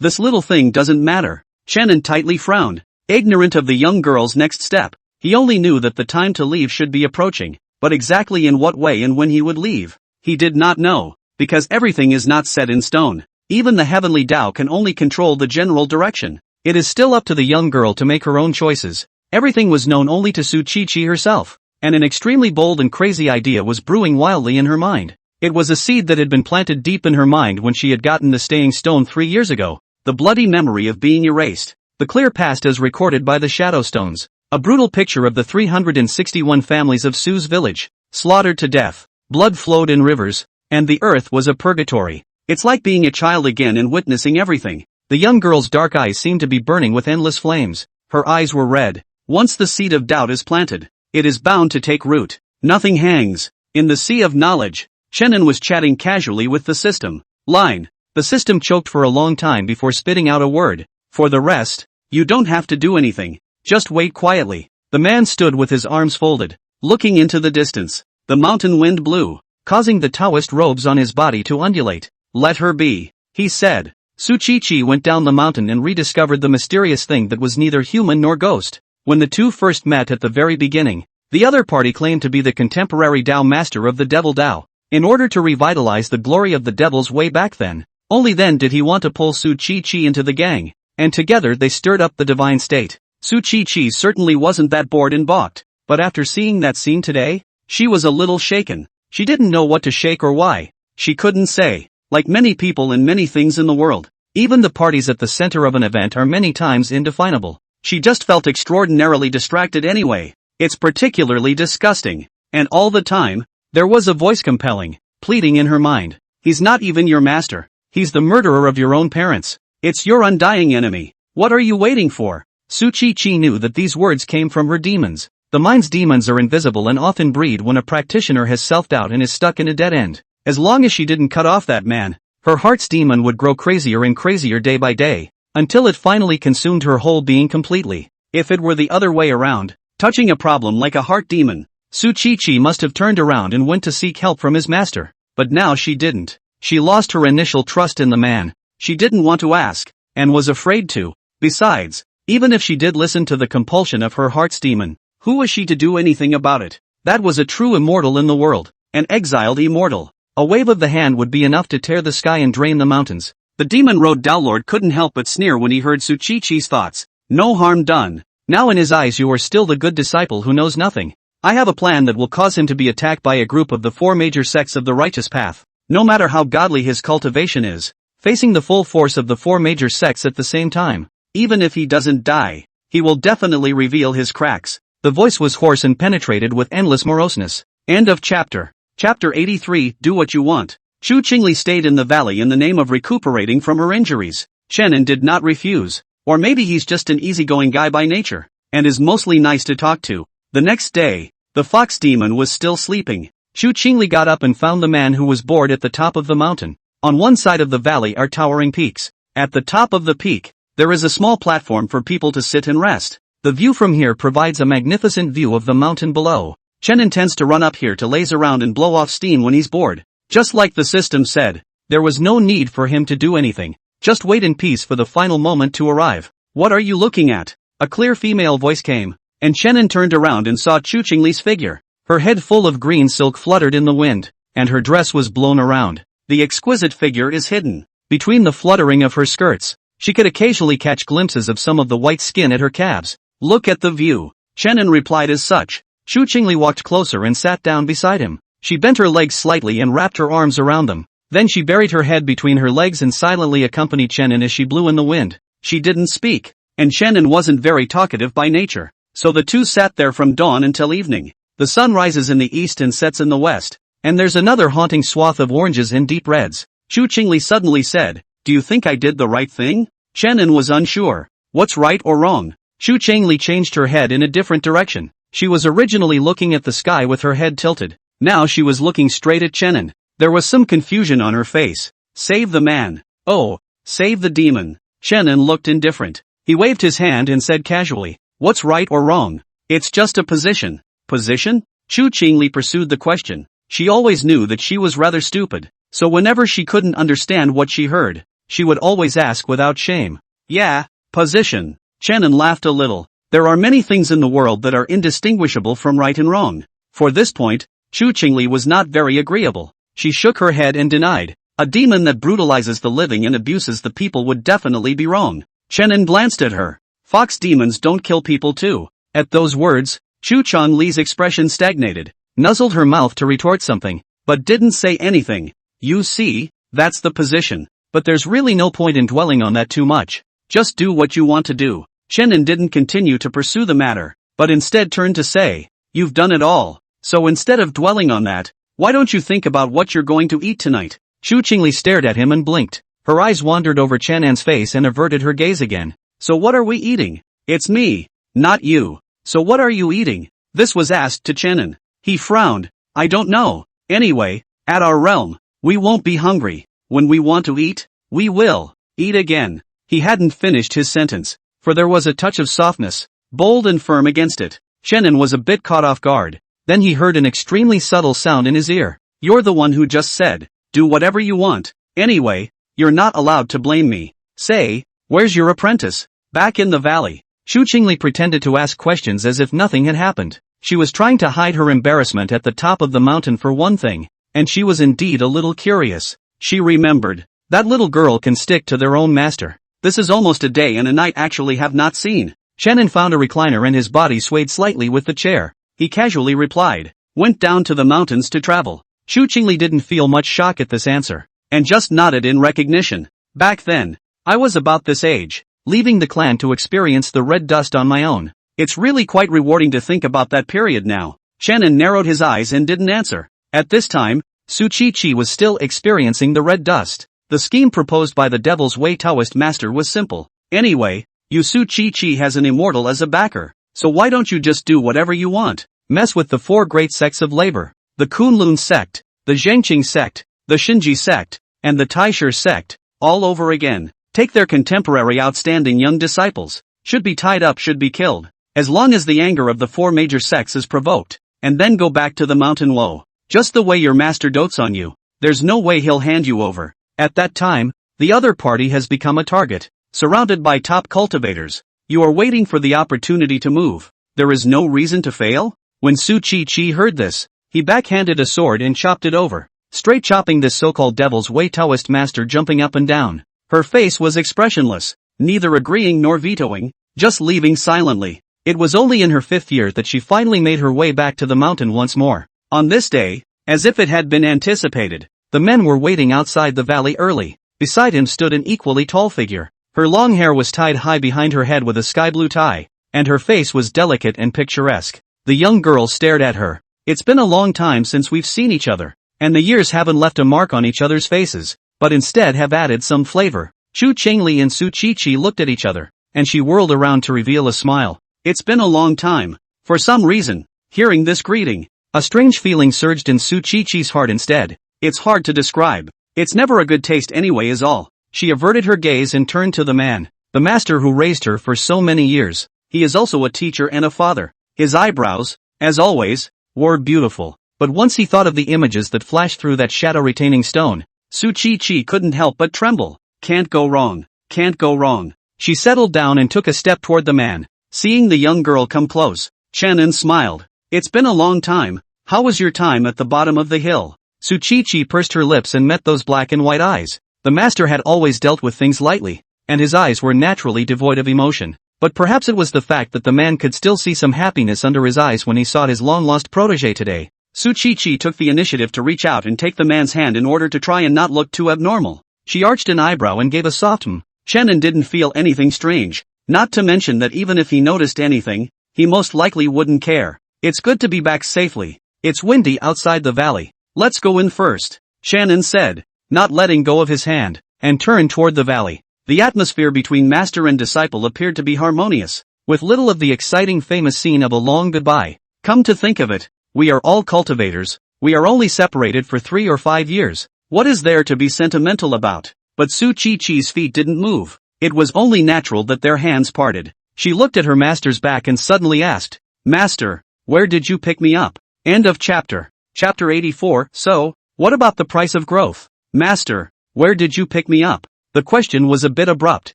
This little thing doesn't matter. Shannon tightly frowned, ignorant of the young girl's next step. He only knew that the time to leave should be approaching, but exactly in what way and when he would leave, he did not know, because everything is not set in stone. Even the heavenly Tao can only control the general direction. It is still up to the young girl to make her own choices. Everything was known only to Su Chi herself, and an extremely bold and crazy idea was brewing wildly in her mind. It was a seed that had been planted deep in her mind when she had gotten the staying stone 3 years ago, the bloody memory of being erased, the clear past as recorded by the shadow stones, a brutal picture of the 361 families of Su's village, slaughtered to death, blood flowed in rivers, and the earth was a purgatory. It's like being a child again and witnessing everything. The young girl's dark eyes seemed to be burning with endless flames. Her eyes were red. Once the seed of doubt is planted, it is bound to take root. Nothing hangs. In the sea of knowledge, Shannon was chatting casually with the system. Line. The system choked for a long time before spitting out a word. For the rest, you don't have to do anything. Just wait quietly. The man stood with his arms folded, looking into the distance. The mountain wind blew, causing the Taoist robes on his body to undulate. Let her be, he said. Su Chi went down the mountain and rediscovered the mysterious thing that was neither human nor ghost. When the two first met at the very beginning, the other party claimed to be the contemporary Tao master of the devil Tao. In order to revitalize the glory of the devils way back then, only then did he want to pull Su Chi into the gang, and together they stirred up the divine state. Su Chi certainly wasn't that bored and balked, but after seeing that scene today, she was a little shaken. She didn't know what to shake or why. She couldn't say. Like many people and many things in the world, even the parties at the center of an event are many times indefinable. She just felt extraordinarily distracted anyway. It's particularly disgusting. And all the time, there was a voice compelling, pleading in her mind. He's not even your master. He's the murderer of your own parents. It's your undying enemy. What are you waiting for? Su Chi knew that these words came from her demons. The mind's demons are invisible and often breed when a practitioner has self-doubt and is stuck in a dead end. As long as she didn't cut off that man, her heart's demon would grow crazier and crazier day by day, until it finally consumed her whole being completely. If it were the other way around, touching a problem like a heart demon, Su Chi must have turned around and went to seek help from his master. But now she didn't. She lost her initial trust in the man. She didn't want to ask, and was afraid to. Besides, even if she did listen to the compulsion of her heart's demon, who was she to do anything about it? That was a true immortal in the world, an exiled immortal. A wave of the hand would be enough to tear the sky and drain the mountains. The demon road Dowlord couldn't help but sneer when he heard Su Chi's thoughts. No harm done. Now in his eyes you are still the good disciple who knows nothing. I have a plan that will cause him to be attacked by a group of the 4 major sects of the righteous path. No matter how godly his cultivation is, facing the full force of the 4 major sects at the same time, even if he doesn't die, he will definitely reveal his cracks. The voice was hoarse and penetrated with endless moroseness. End of chapter. Chapter 83, Do What You Want. Chu Qingli stayed in the valley in the name of recuperating from her injuries. Shannon did not refuse. Or maybe he's just an easygoing guy by nature, and is mostly nice to talk to. The next day, the fox demon was still sleeping. Chu Qingli got up and found the man who was bored at the top of the mountain. On one side of the valley are towering peaks. At the top of the peak, there is a small platform for people to sit and rest. The view from here provides a magnificent view of the mountain below. Chen intends to run up here to laze around and blow off steam when he's bored. Just like the system said, there was no need for him to do anything. Just wait in peace for the final moment to arrive. What are you looking at? A clear female voice came, and Shannon turned around and saw Chu Qingli's figure. Her head full of green silk fluttered in the wind, and her dress was blown around. The exquisite figure is hidden between the fluttering of her skirts. She could occasionally catch glimpses of some of the white skin at her calves. Look at the view. Shannon replied as such. Chu Qingli walked closer and sat down beside him. She bent her legs slightly and wrapped her arms around them. Then she buried her head between her legs and silently accompanied Shannon as she blew in the wind. She didn't speak, and Shannon wasn't very talkative by nature. So the two sat there from dawn until evening. The sun rises in the east and sets in the west, and there's another haunting swath of oranges and deep reds. Chu Qingli suddenly said, "Do you think I did the right thing?" Shannon was unsure. What's right or wrong? Chu Qingli changed her head in a different direction. She was originally looking at the sky with her head tilted. Now she was looking straight at Shannon. There was some confusion on her face. Save the man. Oh, save the demon. Shannon looked indifferent. He waved his hand and said casually, "What's right or wrong? It's just a position." Position? Chu Qingli pursued the question. She always knew that she was rather stupid, so whenever she couldn't understand what she heard, she would always ask without shame. Yeah, position. Chenin laughed a little. There are many things in the world that are indistinguishable from right and wrong. For this point, Chu Qingli was not very agreeable. She shook her head and denied. A demon that brutalizes the living and abuses the people would definitely be wrong. Chenin glanced at her. Fox demons don't kill people too. At those words, Chu Chongli's expression stagnated, nuzzled her mouth to retort something, but didn't say anything. You see, that's the position. But there's really no point in dwelling on that too much. Just do what you want to do. Chenin didn't continue to pursue the matter, but instead turned to say, you've done it all. So instead of dwelling on that, why don't you think about what you're going to eat tonight? Chu Qingli stared at him and blinked. Her eyes wandered over Channan's face and averted her gaze again. So what are we eating? It's me, not you. So what are you eating? This was asked to Chenin. He frowned. I don't know. Anyway, at our realm, we won't be hungry. When we want to eat, we will eat again. He hadn't finished his sentence, for there was a touch of softness, bold and firm against it. Chenin was a bit caught off guard. Then he heard an extremely subtle sound in his ear. You're the one who just said, do whatever you want. Anyway, you're not allowed to blame me. Say, where's your apprentice? Back in the valley. Chu Qingli pretended to ask questions as if nothing had happened. She was trying to hide her embarrassment at the top of the mountain for one thing, and she was indeed a little curious. She remembered, that little girl can stick to their own master. This is almost a day and a night actually have not seen. Chenin found a recliner and his body swayed slightly with the chair. He casually replied, went down to the mountains to travel. Chu Qingli didn't feel much shock at this answer, and just nodded in recognition. Back then, I was about this age, leaving the clan to experience the red dust on my own. It's really quite rewarding to think about that period now. Chenin narrowed his eyes and didn't answer. At this time, Su Chi was still experiencing the red dust. The scheme proposed by the Devil's Way Taoist master was simple. Anyway, Su Chi has an immortal as a backer, so why don't you just do whatever you want? Mess with the four great sects of labor. The Kunlun sect, the Zhengqing sect, the Shinji sect, and the Taisher sect, all over again. Take their contemporary outstanding young disciples. Should be tied up, should be killed. As long as the anger of the four major sects is provoked. And then go back to the mountain Wo. Just the way your master dotes on you. There's no way he'll hand you over. At that time, the other party has become a target. Surrounded by top cultivators. You are waiting for the opportunity to move. There is no reason to fail? When Su Chi heard this, he backhanded a sword and chopped it over. Straight chopping this so-called Devil's Way Taoist master, jumping up and down. Her face was expressionless, neither agreeing nor vetoing, just leaving silently. It was only in her 5th year that she finally made her way back to the mountain once more. On this day, as if it had been anticipated, the men were waiting outside the valley early. Beside him stood an equally tall figure. Her long hair was tied high behind her head with a sky blue tie, and her face was delicate and picturesque. The young girl stared at her. It's been a long time since we've seen each other, and the years haven't left a mark on each other's faces, but instead have added some flavor. Chu Qingli and Su Chi looked at each other, and she whirled around to reveal a smile. It's been a long time. For some reason, hearing this greeting, a strange feeling surged in Su Chi's heart instead. It's hard to describe. It's never a good taste anyway is all. She averted her gaze and turned to the man, the master who raised her for so many years. He is also a teacher and a father. His eyebrows, as always, were beautiful. But once he thought of the images that flashed through that shadow-retaining stone, Su Chi couldn't help but tremble. Can't go wrong. Can't go wrong. She settled down and took a step toward the man. Seeing the young girl come close, Chenin smiled. It's been a long time. How was your time at the bottom of the hill? Su Chi pursed her lips and met those black and white eyes. The master had always dealt with things lightly, and his eyes were naturally devoid of emotion. But perhaps it was the fact that the man could still see some happiness under his eyes when he sought his long-lost protege today. Su Chi took the initiative to reach out and take the man's hand in order to try and not look too abnormal. She arched an eyebrow and gave a soft Chenin didn't feel anything strange, not to mention that even if he noticed anything, he most likely wouldn't care. It's good to be back safely. It's windy outside the valley. Let's go in first, Chenin said, not letting go of his hand, and turned toward the valley. The atmosphere between master and disciple appeared to be harmonious, with little of the exciting famous scene of a long goodbye. Come to think of it, we are all cultivators, we are only separated for 3 or 5 years. What is there to be sentimental about? But Su Chi's feet didn't move. It was only natural that their hands parted. She looked at her master's back and suddenly asked, Master, where did you pick me up? End of chapter. Chapter 84. So, what about the price of growth? Master, where did you pick me up? The question was a bit abrupt.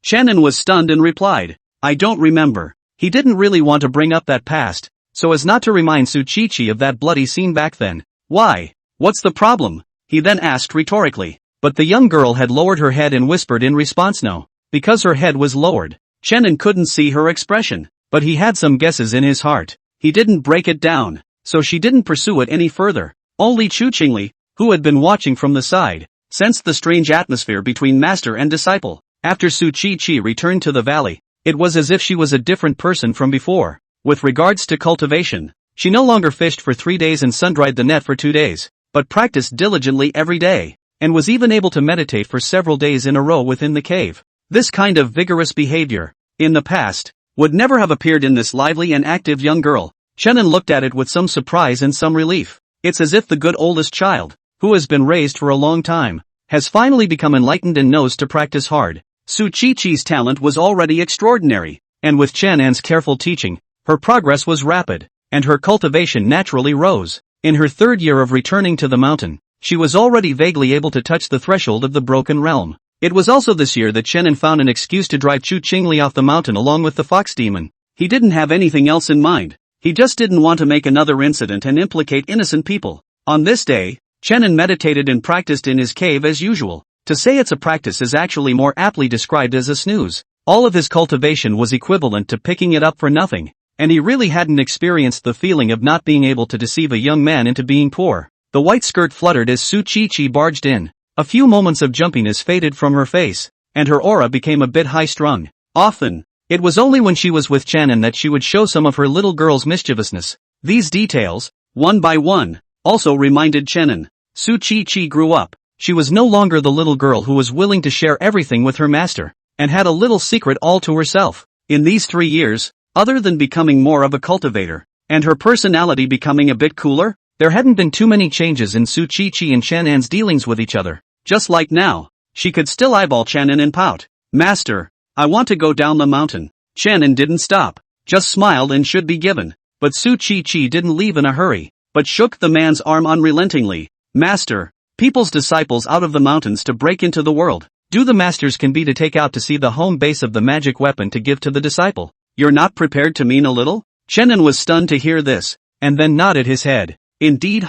Shannon was stunned and replied, I don't remember. He didn't really want to bring up that past, so as not to remind Tsuchichi of that bloody scene back then. Why? What's the problem? He then asked rhetorically. But the young girl had lowered her head and whispered in response no. Because her head was lowered, Shannon couldn't see her expression, but he had some guesses in his heart. He didn't break it down, so she didn't pursue it any further. Only Chu Qingli, who had been watching from the side, sensed the strange atmosphere between master and disciple. After Tsuchichi returned to the valley, it was as if she was a different person from before. With regards to cultivation, she no longer fished for 3 days and sun-dried the net for 2 days, but practiced diligently every day, and was even able to meditate for several days in a row within the cave. This kind of vigorous behavior, in the past, would never have appeared in this lively and active young girl. Shannon looked at it with some surprise and some relief. It's as if the good oldest child, who has been raised for a long time, has finally become enlightened and knows to practice hard. Tsuchichi's talent was already extraordinary, and with Shannon's careful teaching, her progress was rapid, and her cultivation naturally rose. In her 3rd year of returning to the mountain, she was already vaguely able to touch the threshold of the broken realm. It was also this year that Shannon found an excuse to drive Chu Qingli off the mountain along with the fox demon. He didn't have anything else in mind. He just didn't want to make another incident and implicate innocent people. On this day, Shannon meditated and practiced in his cave as usual. To say it's a practice is actually more aptly described as a snooze. All of his cultivation was equivalent to picking it up for nothing, and he really hadn't experienced the feeling of not being able to deceive a young man into being poor. The white skirt fluttered as Tsuchichi barged in. A few moments of jumpiness faded from her face, and her aura became a bit high-strung. Often, it was only when she was with Shannon that she would show some of her little girl's mischievousness. These details, one by one, also reminded Shannon. Tsuchichi grew up. She was no longer the little girl who was willing to share everything with her master, and had a little secret all to herself. In these 3 years, other than becoming more of a cultivator, and her personality becoming a bit cooler, there hadn't been too many changes in Tsuchichi and Shannon's dealings with each other. Just like now, she could still eyeball Shannon and pout. Master, I want to go down the mountain. Shannon didn't stop, just smiled and should be given. But Tsuchichi didn't leave in a hurry, but shook the man's arm unrelentingly. Master, people's disciples out of the mountains to break into the world. Do the masters can be to take out to see the home base of the magic weapon to give to the disciple. You're not prepared to mean a little? Shannon was stunned to hear this, and then nodded his head. Indeed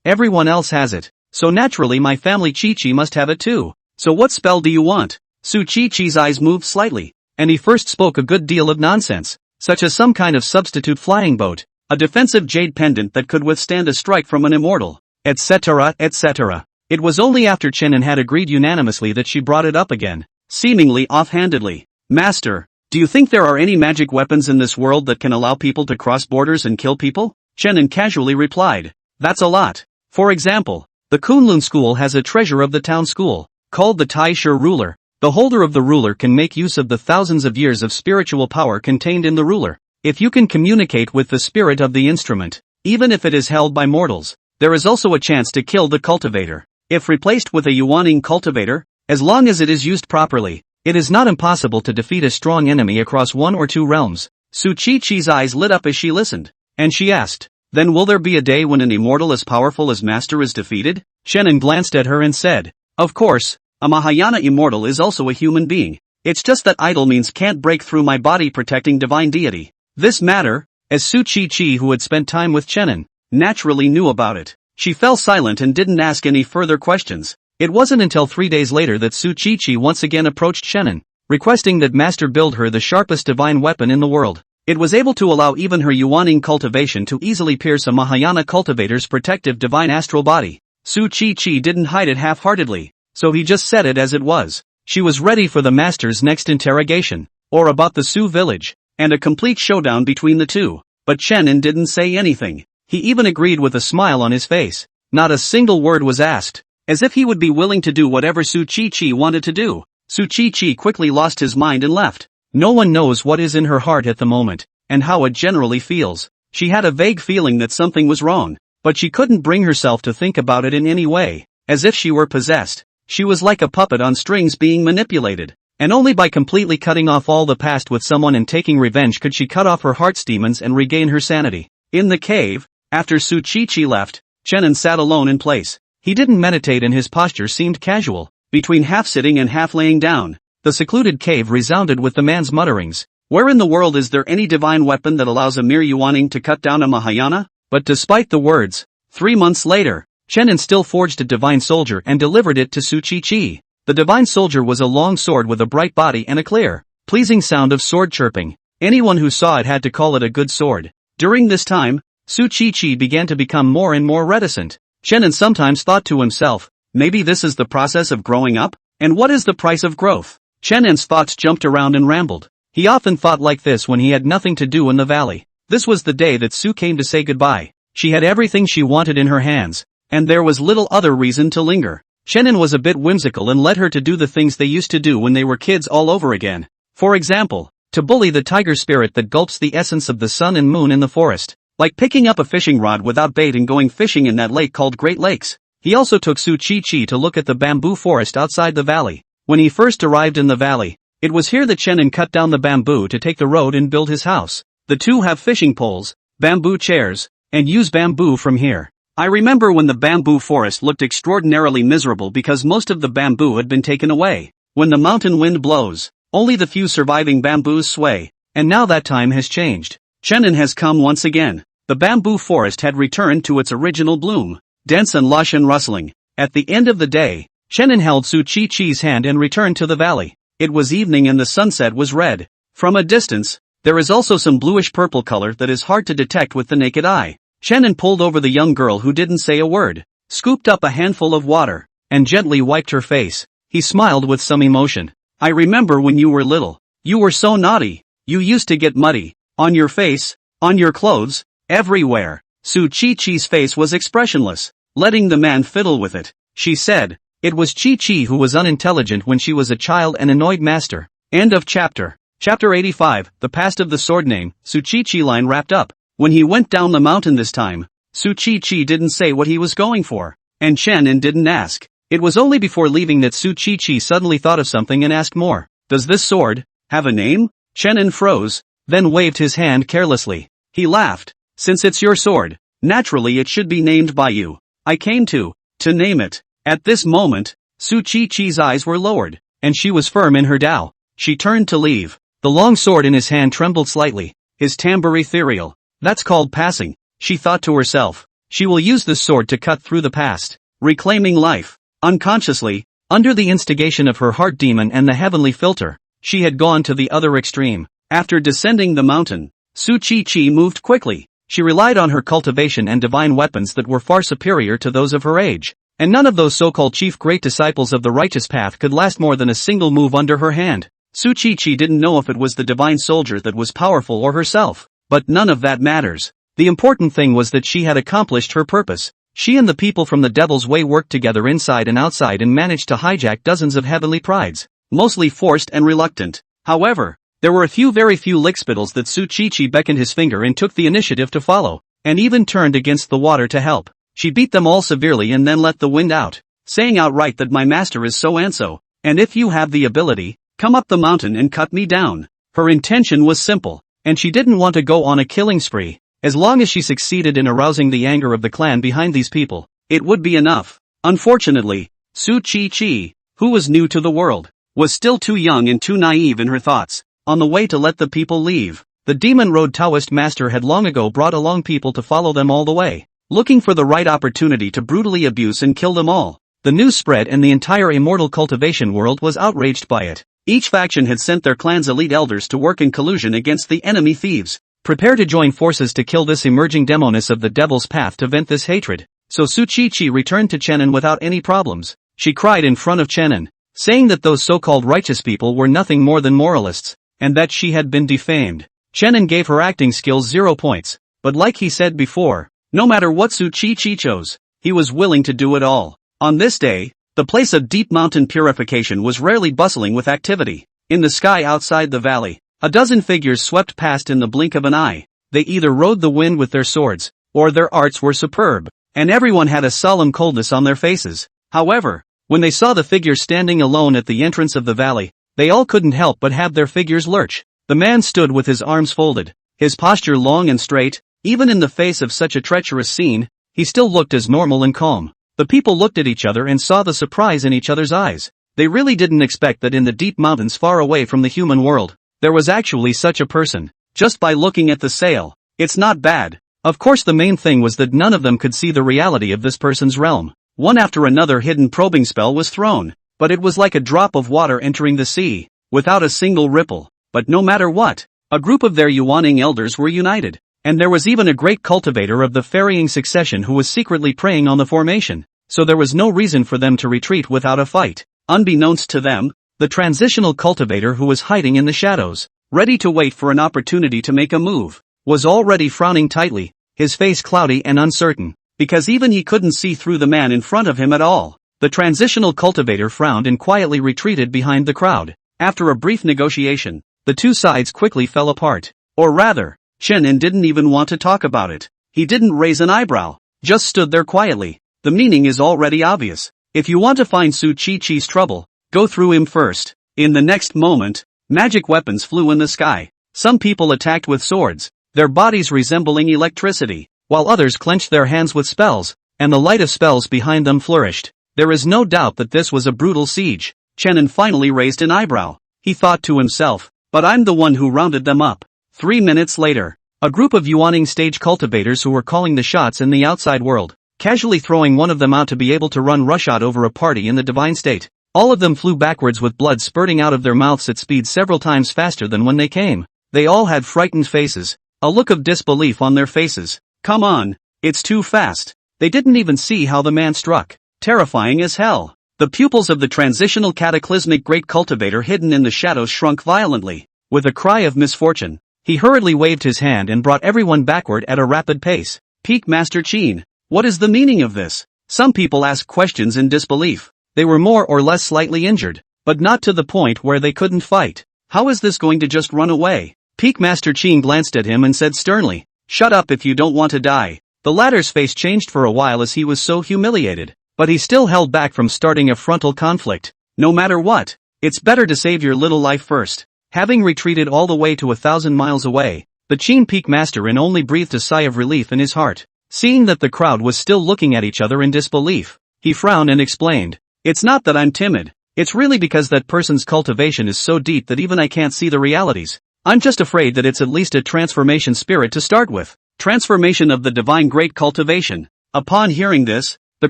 everyone else has it. So naturally my family Chi-Chi must have it too. So what spell do you want? Tsuchichi's eyes moved slightly, and he first spoke a good deal of nonsense, such as some kind of substitute flying boat, a defensive jade pendant that could withstand a strike from an immortal, etc., etc. It was only after Shannon had agreed unanimously that she brought it up again, seemingly offhandedly. Master, do you think there are any magic weapons in this world that can allow people to cross borders and kill people? Shannon casually replied. That's a lot. For example, the Kunlun school has a treasure of the town school, called the Tai Shi ruler. The holder of the ruler can make use of the thousands of years of spiritual power contained in the ruler. If you can communicate with the spirit of the instrument, even if it is held by mortals, there is also a chance to kill the cultivator. If replaced with a Yuaning cultivator, as long as it is used properly, it is not impossible to defeat a strong enemy across 1 or 2 realms. Tsuchichi's eyes lit up as she listened, and she asked, then will there be a day when an immortal as powerful as Master is defeated? Shannon glanced at her and said, of course, a Mahayana immortal is also a human being. It's just that idol means can't break through my body protecting divine deity. This matter, as Tsuchichi who had spent time with Shannon, naturally knew about it. She fell silent and didn't ask any further questions. It wasn't until 3 days later that Tsuchichi once again approached Shannon, requesting that Master build her the sharpest divine weapon in the world. It was able to allow even her Yuaning cultivation to easily pierce a Mahayana cultivator's protective divine astral body. Tsuchichi didn't hide it half-heartedly, so he just said it as it was. She was ready for the Master's next interrogation, or about the Sioux village, and a complete showdown between the two. But Shannon didn't say anything. He even agreed with a smile on his face. Not a single word was asked, as if he would be willing to do whatever Tsuchichi wanted to do. Tsuchichi quickly lost his mind and left. No one knows what is in her heart at the moment, and how it generally feels. She had a vague feeling that something was wrong, but she couldn't bring herself to think about it in any way, as if she were possessed. She was like a puppet on strings being manipulated, and only by completely cutting off all the past with someone and taking revenge could she cut off her heart's demons and regain her sanity. In the cave, after Tsuchichi left, Shannon sat alone in place. He didn't meditate and his posture seemed casual. between half sitting and half laying down. The secluded cave resounded with the man's mutterings. Where in the world is there any divine weapon that allows a mere Yuaning to cut down a Mahayana? But despite the words, 3 months later, Chenin still forged a divine soldier and delivered it to Su Chi. The divine soldier was a long sword with a bright body and a clear, pleasing sound of sword chirping. Anyone who saw it had to call it a good sword. During this time, Su Chi began to become more and more reticent. Chenin sometimes thought to himself, maybe this is the process of growing up? And what is the price of growth? Chenin's thoughts jumped around and rambled. He often thought like this when he had nothing to do in the valley. This was the day that Su came to say goodbye. She had everything she wanted in her hands, and there was little other reason to linger. Chenin was a bit whimsical and let her to do the things they used to do when they were kids all over again. For example, to bully the tiger spirit that gulps the essence of the sun and moon in the forest. Like picking up a fishing rod without bait and going fishing in that lake called Great Lakes. He also took Su Chi to look at the bamboo forest outside the valley. When he first arrived in the valley, it was here that Chenin cut down the bamboo to take the road and build his house. The two have fishing poles, bamboo chairs, and use bamboo from here. I remember when the bamboo forest looked extraordinarily miserable because most of the bamboo had been taken away. When the mountain wind blows, only the few surviving bamboos sway. And now that time has changed. Chenin has come once again. The bamboo forest had returned to its original bloom, dense and lush and rustling. At the end of the day, Chenin held Su Chi's hand and returned to the valley. It was evening and the sunset was red. From a distance, there is also some bluish-purple color that is hard to detect with the naked eye. Chenin pulled over the young girl who didn't say a word, scooped up a handful of water, and gently wiped her face. He smiled with some emotion. I remember when you were little. You were so naughty. You used to get muddy. On your face, on your clothes, everywhere. Su Chi's face was expressionless, letting the man fiddle with it. She said, it was Chi who was unintelligent when she was a child and annoyed master. End of chapter. Chapter 85, The Past of the Sword Name. Su Chi line wrapped up. When he went down the mountain this time, Su Chi didn't say what he was going for, and Chenin didn't ask. It was only before leaving that Su Chi suddenly thought of something and asked more. Does this sword have a name? Chenin froze, then waved his hand carelessly. He laughed. Since it's your sword, naturally it should be named by you. I came to name it. At this moment, Su Chi's eyes were lowered, and she was firm in her Tao. She turned to leave. The long sword in his hand trembled slightly. His timbre ethereal. That's called passing, she thought to herself. She will use this sword to cut through the past, reclaiming life. Unconsciously, under the instigation of her heart demon and the heavenly filter, she had gone to the other extreme. After descending the mountain, Su Chi moved quickly. She relied on her cultivation and divine weapons that were far superior to those of her age. And none of those so-called chief great disciples of the righteous path could last more than a single move under her hand. Su Chi didn't know if it was the divine soldier that was powerful or herself. But none of that matters. The important thing was that she had accomplished her purpose. She and the people from the Devil's Way worked together inside and outside and managed to hijack dozens of heavenly prides, mostly forced and reluctant. However, there were very few lickspittles that Su Chi beckoned his finger and took the initiative to follow, and even turned against the water to help. She beat them all severely and then let the wind out, saying outright that my master is so and so, and if you have the ability, come up the mountain and cut me down. Her intention was simple. And she didn't want to go on a killing spree. As long as she succeeded in arousing the anger of the clan behind these people, it would be enough. Unfortunately, Su Chi, who was new to the world, was still too young and too naive in her thoughts. On the way to let the people leave, the Demon Road Taoist master had long ago brought along people to follow them all the way, looking for the right opportunity to brutally abuse and kill them all. The news spread and the entire immortal cultivation world was outraged by it. Each faction had sent their clan's elite elders to work in collusion against the enemy thieves. Prepare to join forces to kill this emerging demoness of the devil's path to vent this hatred. So Su Chi returned to Chenin without any problems. She cried in front of Chenin, saying that those so-called righteous people were nothing more than moralists, and that she had been defamed. Chenin gave her acting skills 0 points, but like he said before, no matter what Su Chi chose, he was willing to do it all. On this day, the place of deep mountain purification was rarely bustling with activity. In the sky outside the valley, a dozen figures swept past in the blink of an eye. They either rode the wind with their swords, or their arts were superb, and everyone had a solemn coldness on their faces. However, when they saw the figure standing alone at the entrance of the valley, they all couldn't help but have their figures lurch. The man stood with his arms folded, his posture long and straight. Even in the face of such a treacherous scene, he still looked as normal and calm. The people looked at each other and saw the surprise in each other's eyes. They really didn't expect that in the deep mountains far away from the human world, there was actually such a person. Just by looking at the sail, it's not bad. Of course, the main thing was that none of them could see the reality of this person's realm. One after another hidden probing spell was thrown, but it was like a drop of water entering the sea, without a single ripple. But no matter what, a group of their Yuaning elders were united, and there was even a great cultivator of the ferrying succession who was secretly preying on the formation, so there was no reason for them to retreat without a fight. Unbeknownst to them, the transitional cultivator who was hiding in the shadows, ready to wait for an opportunity to make a move, was already frowning tightly, his face cloudy and uncertain, because even he couldn't see through the man in front of him at all. The transitional cultivator frowned and quietly retreated behind the crowd. After a brief negotiation, the two sides quickly fell apart. Or rather, Chen didn't even want to talk about it. He didn't raise an eyebrow, just stood there quietly. The meaning is already obvious. If you want to find Su Chi-Chi's trouble, go through him first. In the next moment, magic weapons flew in the sky. Some people attacked with swords, their bodies resembling electricity, while others clenched their hands with spells, and the light of spells behind them flourished. There is no doubt that this was a brutal siege. Chen finally raised an eyebrow. He thought to himself, but I'm the one who rounded them up. 3 minutes later, a group of Yuaning stage cultivators who were calling the shots in the outside world, casually throwing one of them out to be able to run rushshot over a party in the divine state. All of them flew backwards with blood spurting out of their mouths at speed several times faster than when they came. They all had frightened faces, a look of disbelief on their faces. Come on, it's too fast. They didn't even see how the man struck. Terrifying as hell. The pupils of the transitional cataclysmic great cultivator hidden in the shadows shrunk violently. With a cry of misfortune, he hurriedly waved his hand and brought everyone backward at a rapid pace. Peak Master Qin, what is the meaning of this? Some people asked questions in disbelief. They were more or less slightly injured, but not to the point where they couldn't fight. How is this going to just run away? Peak Master Qin glanced at him and said sternly, "Shut up if you don't want to die." The latter's face changed for a while as he was so humiliated, but he still held back from starting a frontal conflict. No matter what, it's better to save your little life first. Having retreated all the way to 1,000 miles away, the Qin Peak Master only breathed a sigh of relief in his heart. Seeing that the crowd was still looking at each other in disbelief, he frowned and explained, "It's not that I'm timid. It's really because that person's cultivation is so deep that even I can't see the realities. I'm just afraid that it's at least a transformation spirit to start with. Transformation of the divine great cultivation." Upon hearing this, the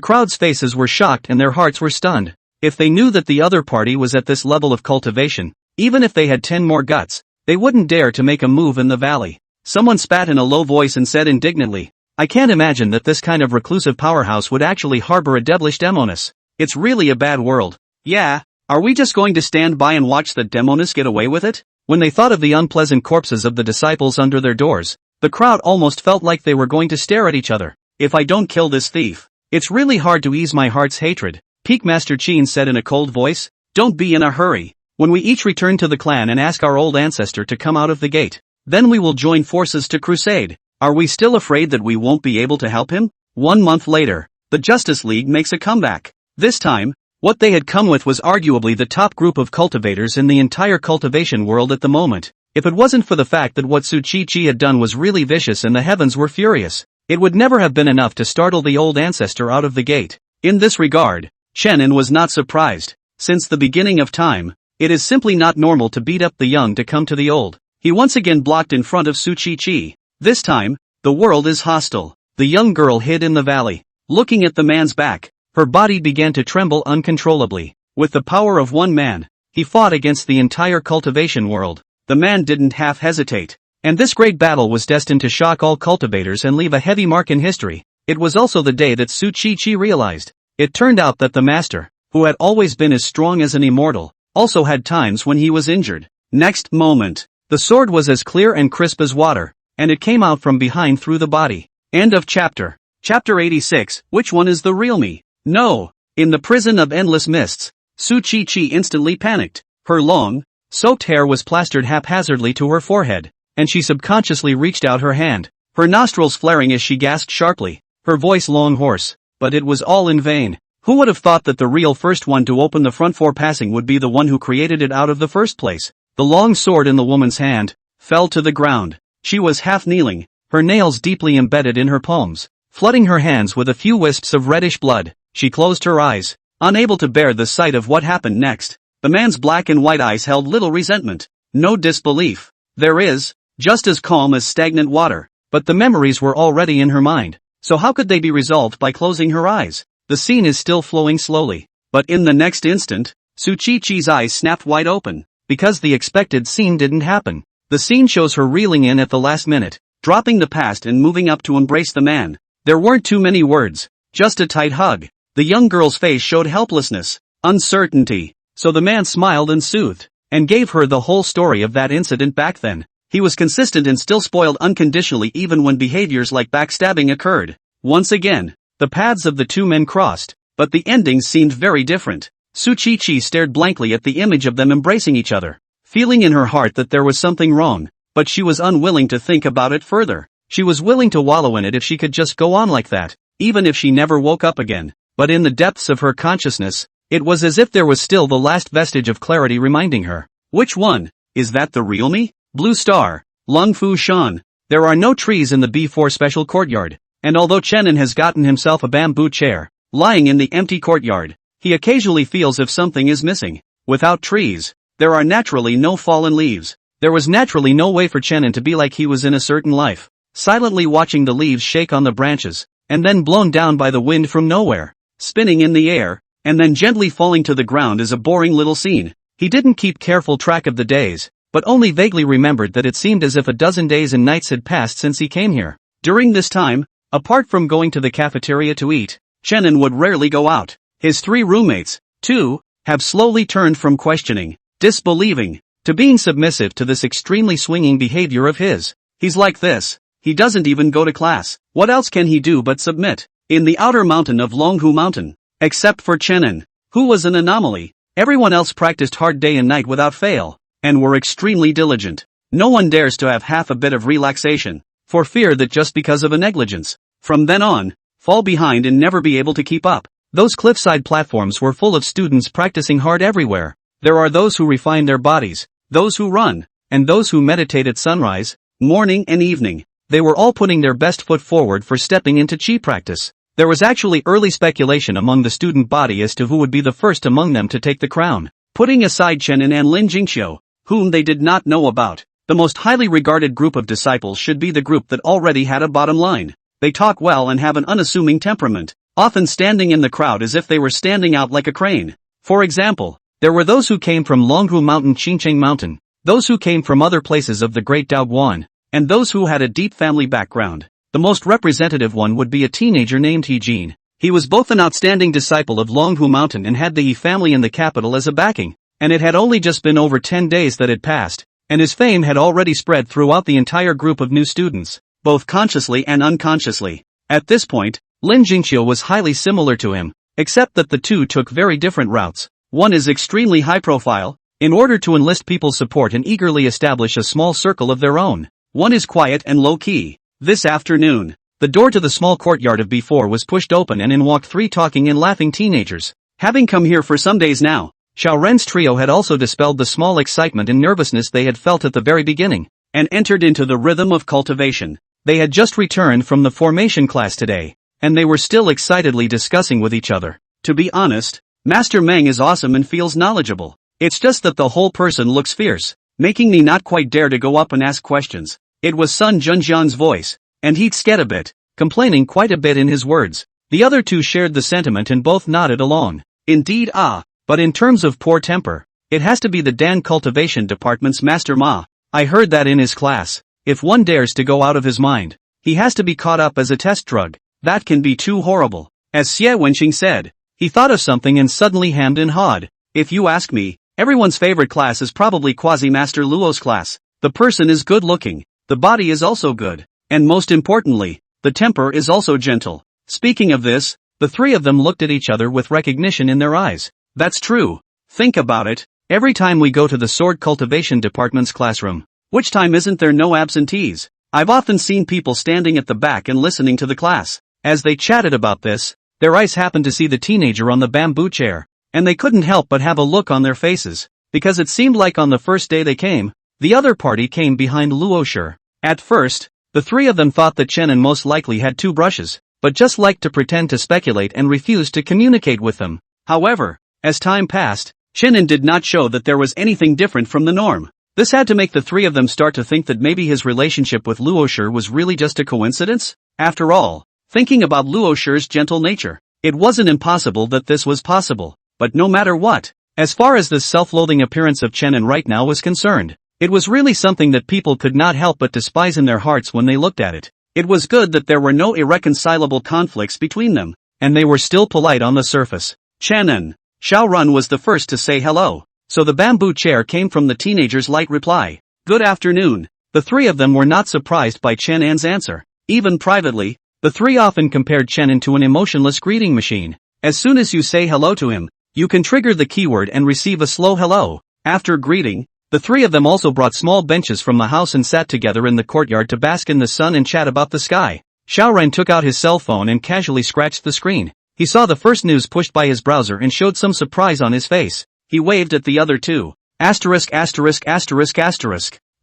crowd's faces were shocked and their hearts were stunned. If they knew that the other party was at this level of cultivation, even if they had 10 more guts, they wouldn't dare to make a move in the valley. Someone spat in a low voice and said indignantly, "I can't imagine that this kind of reclusive powerhouse would actually harbor a devilish demoness. It's really a bad world." "Yeah, are we just going to stand by and watch the demoness get away with it?" When they thought of the unpleasant corpses of the disciples under their doors, the crowd almost felt like they were going to stare at each other. "If I don't kill this thief, it's really hard to ease my heart's hatred," Peak Master Qin said in a cold voice. "Don't be in a hurry. When we each return to the clan and ask our old ancestor to come out of the gate, then we will join forces to crusade. Are we still afraid that we won't be able to help him?" 1 month later, the Justice League makes a comeback. This time, what they had come with was arguably the top group of cultivators in the entire cultivation world at the moment. If it wasn't for the fact that what Su Chi-Chi had done was really vicious and the heavens were furious, it would never have been enough to startle the old ancestor out of the gate. In this regard, Chen was not surprised. Since the beginning of time, it is simply not normal to beat up the young to come to the old. He once again blocked in front of Su Chi-Chi. This time, the world is hostile. The young girl hid in the valley, looking at the man's back. Her body began to tremble uncontrollably. With the power of one man, he fought against the entire cultivation world. The man didn't half hesitate. And this great battle was destined to shock all cultivators and leave a heavy mark in history. It was also the day that Su Chi-Chi realized. It turned out that the master, who had always been as strong as an immortal, also had times when he was injured. Next moment, the sword was as clear and crisp as water, and it came out from behind through the body. End of chapter. Chapter 86, which one is the real me? No. In the prison of endless mists, Su Chi-Chi instantly panicked. Her long, soaked hair was plastered haphazardly to her forehead, and she subconsciously reached out her hand, her nostrils flaring as she gasped sharply, her voice long hoarse. But it was all in vain. Who would have thought that the real first one to open the front door passing would be the one who created it out of the first place? The long sword in the woman's hand fell to the ground. She was half kneeling, her nails deeply embedded in her palms, flooding her hands with a few wisps of reddish blood. She closed her eyes, unable to bear the sight of what happened next. The man's black and white eyes held little resentment, no disbelief. There is, just as calm as stagnant water. But the memories were already in her mind, so how could they be resolved by closing her eyes? The scene is still flowing slowly. But in the next instant, Tsuchichi's eyes snapped wide open. Because the expected scene didn't happen. The scene shows her reeling in at the last minute, dropping the past and moving up to embrace the man. There weren't too many words, just a tight hug. The young girl's face showed helplessness, uncertainty. So the man smiled and soothed, and gave her the whole story of that incident back then. He was consistent and still spoiled unconditionally even when behaviors like backstabbing occurred. Once again, the paths of the two men crossed, but the endings seemed very different. Tsuchichi stared blankly at the image of them embracing each other, feeling in her heart that there was something wrong, but she was unwilling to think about it further. She was willing to wallow in it if she could just go on like that, even if she never woke up again. But in the depths of her consciousness, it was as if there was still the last vestige of clarity reminding her. Which one? Is that the real me? Blue Star, Lungfu Shan. There are no trees in the B4 special courtyard, and although Chenin has gotten himself a bamboo chair, lying in the empty courtyard, he occasionally feels if something is missing. Without trees, there are naturally no fallen leaves. There was naturally no way for Chenin to be like he was in a certain life, silently watching the leaves shake on the branches, and then blown down by the wind from nowhere, spinning in the air, and then gently falling to the ground is a boring little scene. He didn't keep careful track of the days, but only vaguely remembered that it seemed as if a dozen days and nights had passed since he came here. During this time, apart from going to the cafeteria to eat, Chenin would rarely go out. His three roommates, too, have slowly turned from questioning, disbelieving, to being submissive to this extremely swinging behavior of his. He's like this. He doesn't even go to class. What else can he do but submit? In the outer mountain of Longhu Mountain, except for Chenin, who was an anomaly, everyone else practiced hard day and night without fail, and were extremely diligent. No one dares to have half a bit of relaxation, for fear that just because of a negligence, from then on, fall behind and never be able to keep up. Those cliffside platforms were full of students practicing hard everywhere. There are those who refine their bodies, those who run, and those who meditate at sunrise, morning and evening. They were all putting their best foot forward for stepping into chi practice. There was actually early speculation among the student body as to who would be the first among them to take the crown. Putting aside Chenin and Lin Jingqiu, whom they did not know about, the most highly regarded group of disciples should be the group that already had a bottom line. They talk well and have an unassuming temperament, often standing in the crowd as if they were standing out like a crane. For example, there were those who came from Longhu Mountain, Qingcheng Mountain, those who came from other places of the Great Daoguan, and those who had a deep family background. The most representative one would be a teenager named He Jin. He was both an outstanding disciple of Longhu Mountain and had the He family in the capital as a backing, and it had only just been over 10 days that had passed, and his fame had already spread throughout the entire group of new students, both consciously and unconsciously. At this point, Lin Jingqiu was highly similar to him, except that the two took very different routes. One is extremely high profile, in order to enlist people's support and eagerly establish a small circle of their own. One is quiet and low-key. This afternoon, the door to the small courtyard of B4 was pushed open and in walked three talking and laughing teenagers. Having come here for some days now, Xiao Ren's trio had also dispelled the small excitement and nervousness they had felt at the very beginning, and entered into the rhythm of cultivation. They had just returned from the formation class today, and they were still excitedly discussing with each other. To be honest, Master Meng is awesome and feels knowledgeable. It's just that the whole person looks fierce, making me not quite dare to go up and ask questions. It was Sun Junjian's voice, and he'd scared a bit, complaining quite a bit in his words. The other two shared the sentiment and both nodded along. Indeed, but in terms of poor temper, it has to be the Dan Cultivation Department's Master Ma. I heard that in his class. If one dares to go out of his mind, he has to be caught up as a test drug. That can be too horrible. As Xie Wenqing said, he thought of something and suddenly hammed and hawed. If you ask me, everyone's favorite class is probably Quasi-Master Luo's class. The person is good looking, the body is also good, and most importantly, the temper is also gentle. Speaking of this, the three of them looked at each other with recognition in their eyes. That's true. Think about it. Every time we go to the Sword Cultivation Department's classroom, which time isn't there no absentees? I've often seen people standing at the back and listening to the class. As they chatted about this, their eyes happened to see the teenager on the bamboo chair, and they couldn't help but have a look on their faces, because it seemed like on the first day they came, the other party came behind Luo Shi. At first, the three of them thought that Chenin most likely had two brushes, but just liked to pretend to speculate and refused to communicate with them. However, as time passed, Chenin did not show that there was anything different from the norm. This had to make the three of them start to think that maybe his relationship with Luosher was really just a coincidence? After all, thinking about Luosher's gentle nature, it wasn't impossible that this was possible. But no matter what, as far as this self-loathing appearance of Chenin right now was concerned, it was really something that people could not help but despise in their hearts when they looked at it. It was good that there were no irreconcilable conflicts between them, and they were still polite on the surface. Chenin. Xiaorun was the first to say hello, so the bamboo chair came from the teenager's light reply. Good afternoon. The three of them were not surprised by Chenin's answer. Even privately, the three often compared Chenin to an emotionless greeting machine. As soon as you say hello to him, you can trigger the keyword and receive a slow hello. After greeting, the three of them also brought small benches from the house and sat together in the courtyard to bask in the sun and chat about the sky. Xiaoran took out his cell phone and casually scratched the screen. He saw the first news pushed by his browser and showed some surprise on his face. He waved at the other two. Asterisk.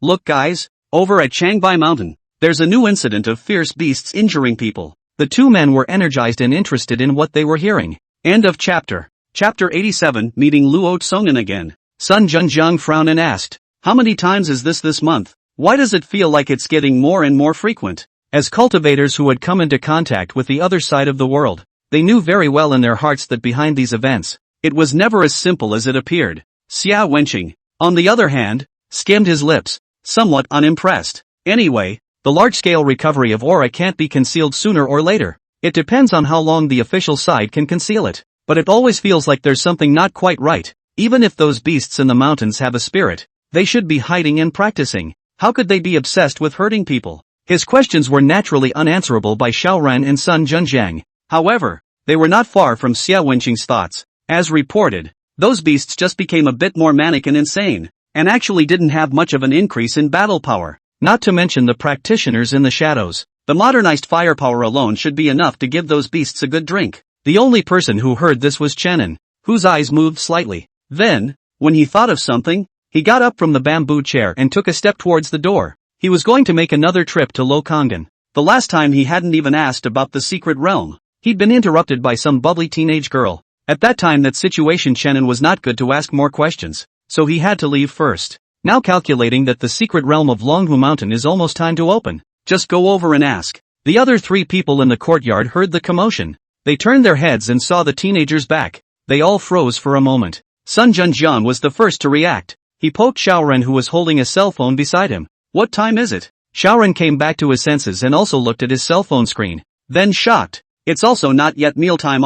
Look guys, over at Changbai Mountain, there's a new incident of fierce beasts injuring people. The two men were energized and interested in what they were hearing. End of chapter. Chapter 87, meeting Luo Tsongan again. Sun Junjiang frowned and asked, how many times is this month? Why does it feel like it's getting more and more frequent? As cultivators who had come into contact with the other side of the world, they knew very well in their hearts that behind these events, it was never as simple as it appeared. Xia Wenqing, on the other hand, skimmed his lips, somewhat unimpressed. Anyway, the large-scale recovery of aura can't be concealed sooner or later. It depends on how long the official side can conceal it. But it always feels like there's something not quite right. Even if those beasts in the mountains have a spirit, they should be hiding and practicing. How could they be obsessed with hurting people? His questions were naturally unanswerable by Xiaoran and Sun Junjiang. However, they were not far from Xia Wenqing's thoughts. As reported, those beasts just became a bit more manic and insane, and actually didn't have much of an increase in battle power. Not to mention the practitioners in the shadows. The modernized firepower alone should be enough to give those beasts a good drink. The only person who heard this was Chenin, whose eyes moved slightly. Then, when he thought of something, he got up from the bamboo chair and took a step towards the door. He was going to make another trip to Lokongan. The last time he hadn't even asked about the secret realm. He'd been interrupted by some bubbly teenage girl. At that time that situation Chenin was not good to ask more questions, so he had to leave first. Now calculating that the secret realm of Longhu Mountain is almost time to open. Just go over and ask. The other three people in the courtyard heard the commotion. They turned their heads and saw the teenager's back. They all froze for a moment. Sun Junjiang was the first to react. He poked Xiaoran who was holding a cell phone beside him. What time is it? Xiaoran came back to his senses and also looked at his cell phone screen. Then shocked. It's also not yet mealtime.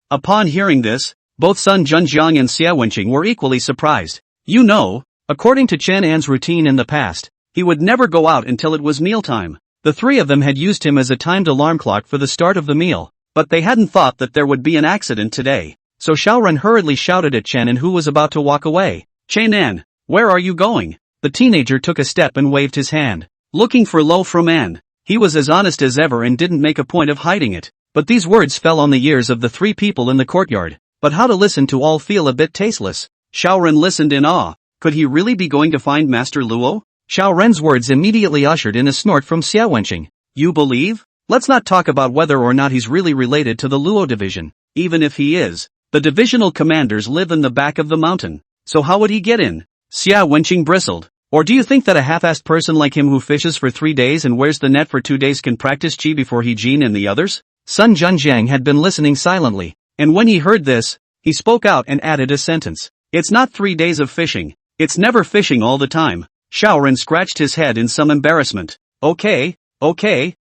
Upon hearing this, both Sun Junjiang and Xia Wenqing were equally surprised. You know, according to Chen An's routine in the past, he would never go out until it was mealtime. The three of them had used him as a timed alarm clock for the start of the meal, but they hadn't thought that there would be an accident today. So Xiaoran hurriedly shouted at Chen An who was about to walk away. Chen An, where are you going? The teenager took a step and waved his hand. Looking for Lo from An. He was as honest as ever and didn't make a point of hiding it. But these words fell on the ears of the three people in the courtyard. But how to listen to all feel a bit tasteless. Xiaoran listened in awe. Could he really be going to find Master Luo? Xiaoran's words immediately ushered in a snort from Xia Wenqing. You believe? Let's not talk about whether or not he's really related to the Luo division. Even if he is, the divisional commanders live in the back of the mountain. So how would he get in? Xia Wenqing bristled. Or do you think that a half-assed person like him who fishes for 3 days and wears the net for 2 days can practice chi before he Jin and the others? Sun Junjiang had been listening silently, and when he heard this, he spoke out and added a sentence. It's not 3 days of fishing. It's never fishing all the time. Xiaoran scratched his head in some embarrassment. Okay,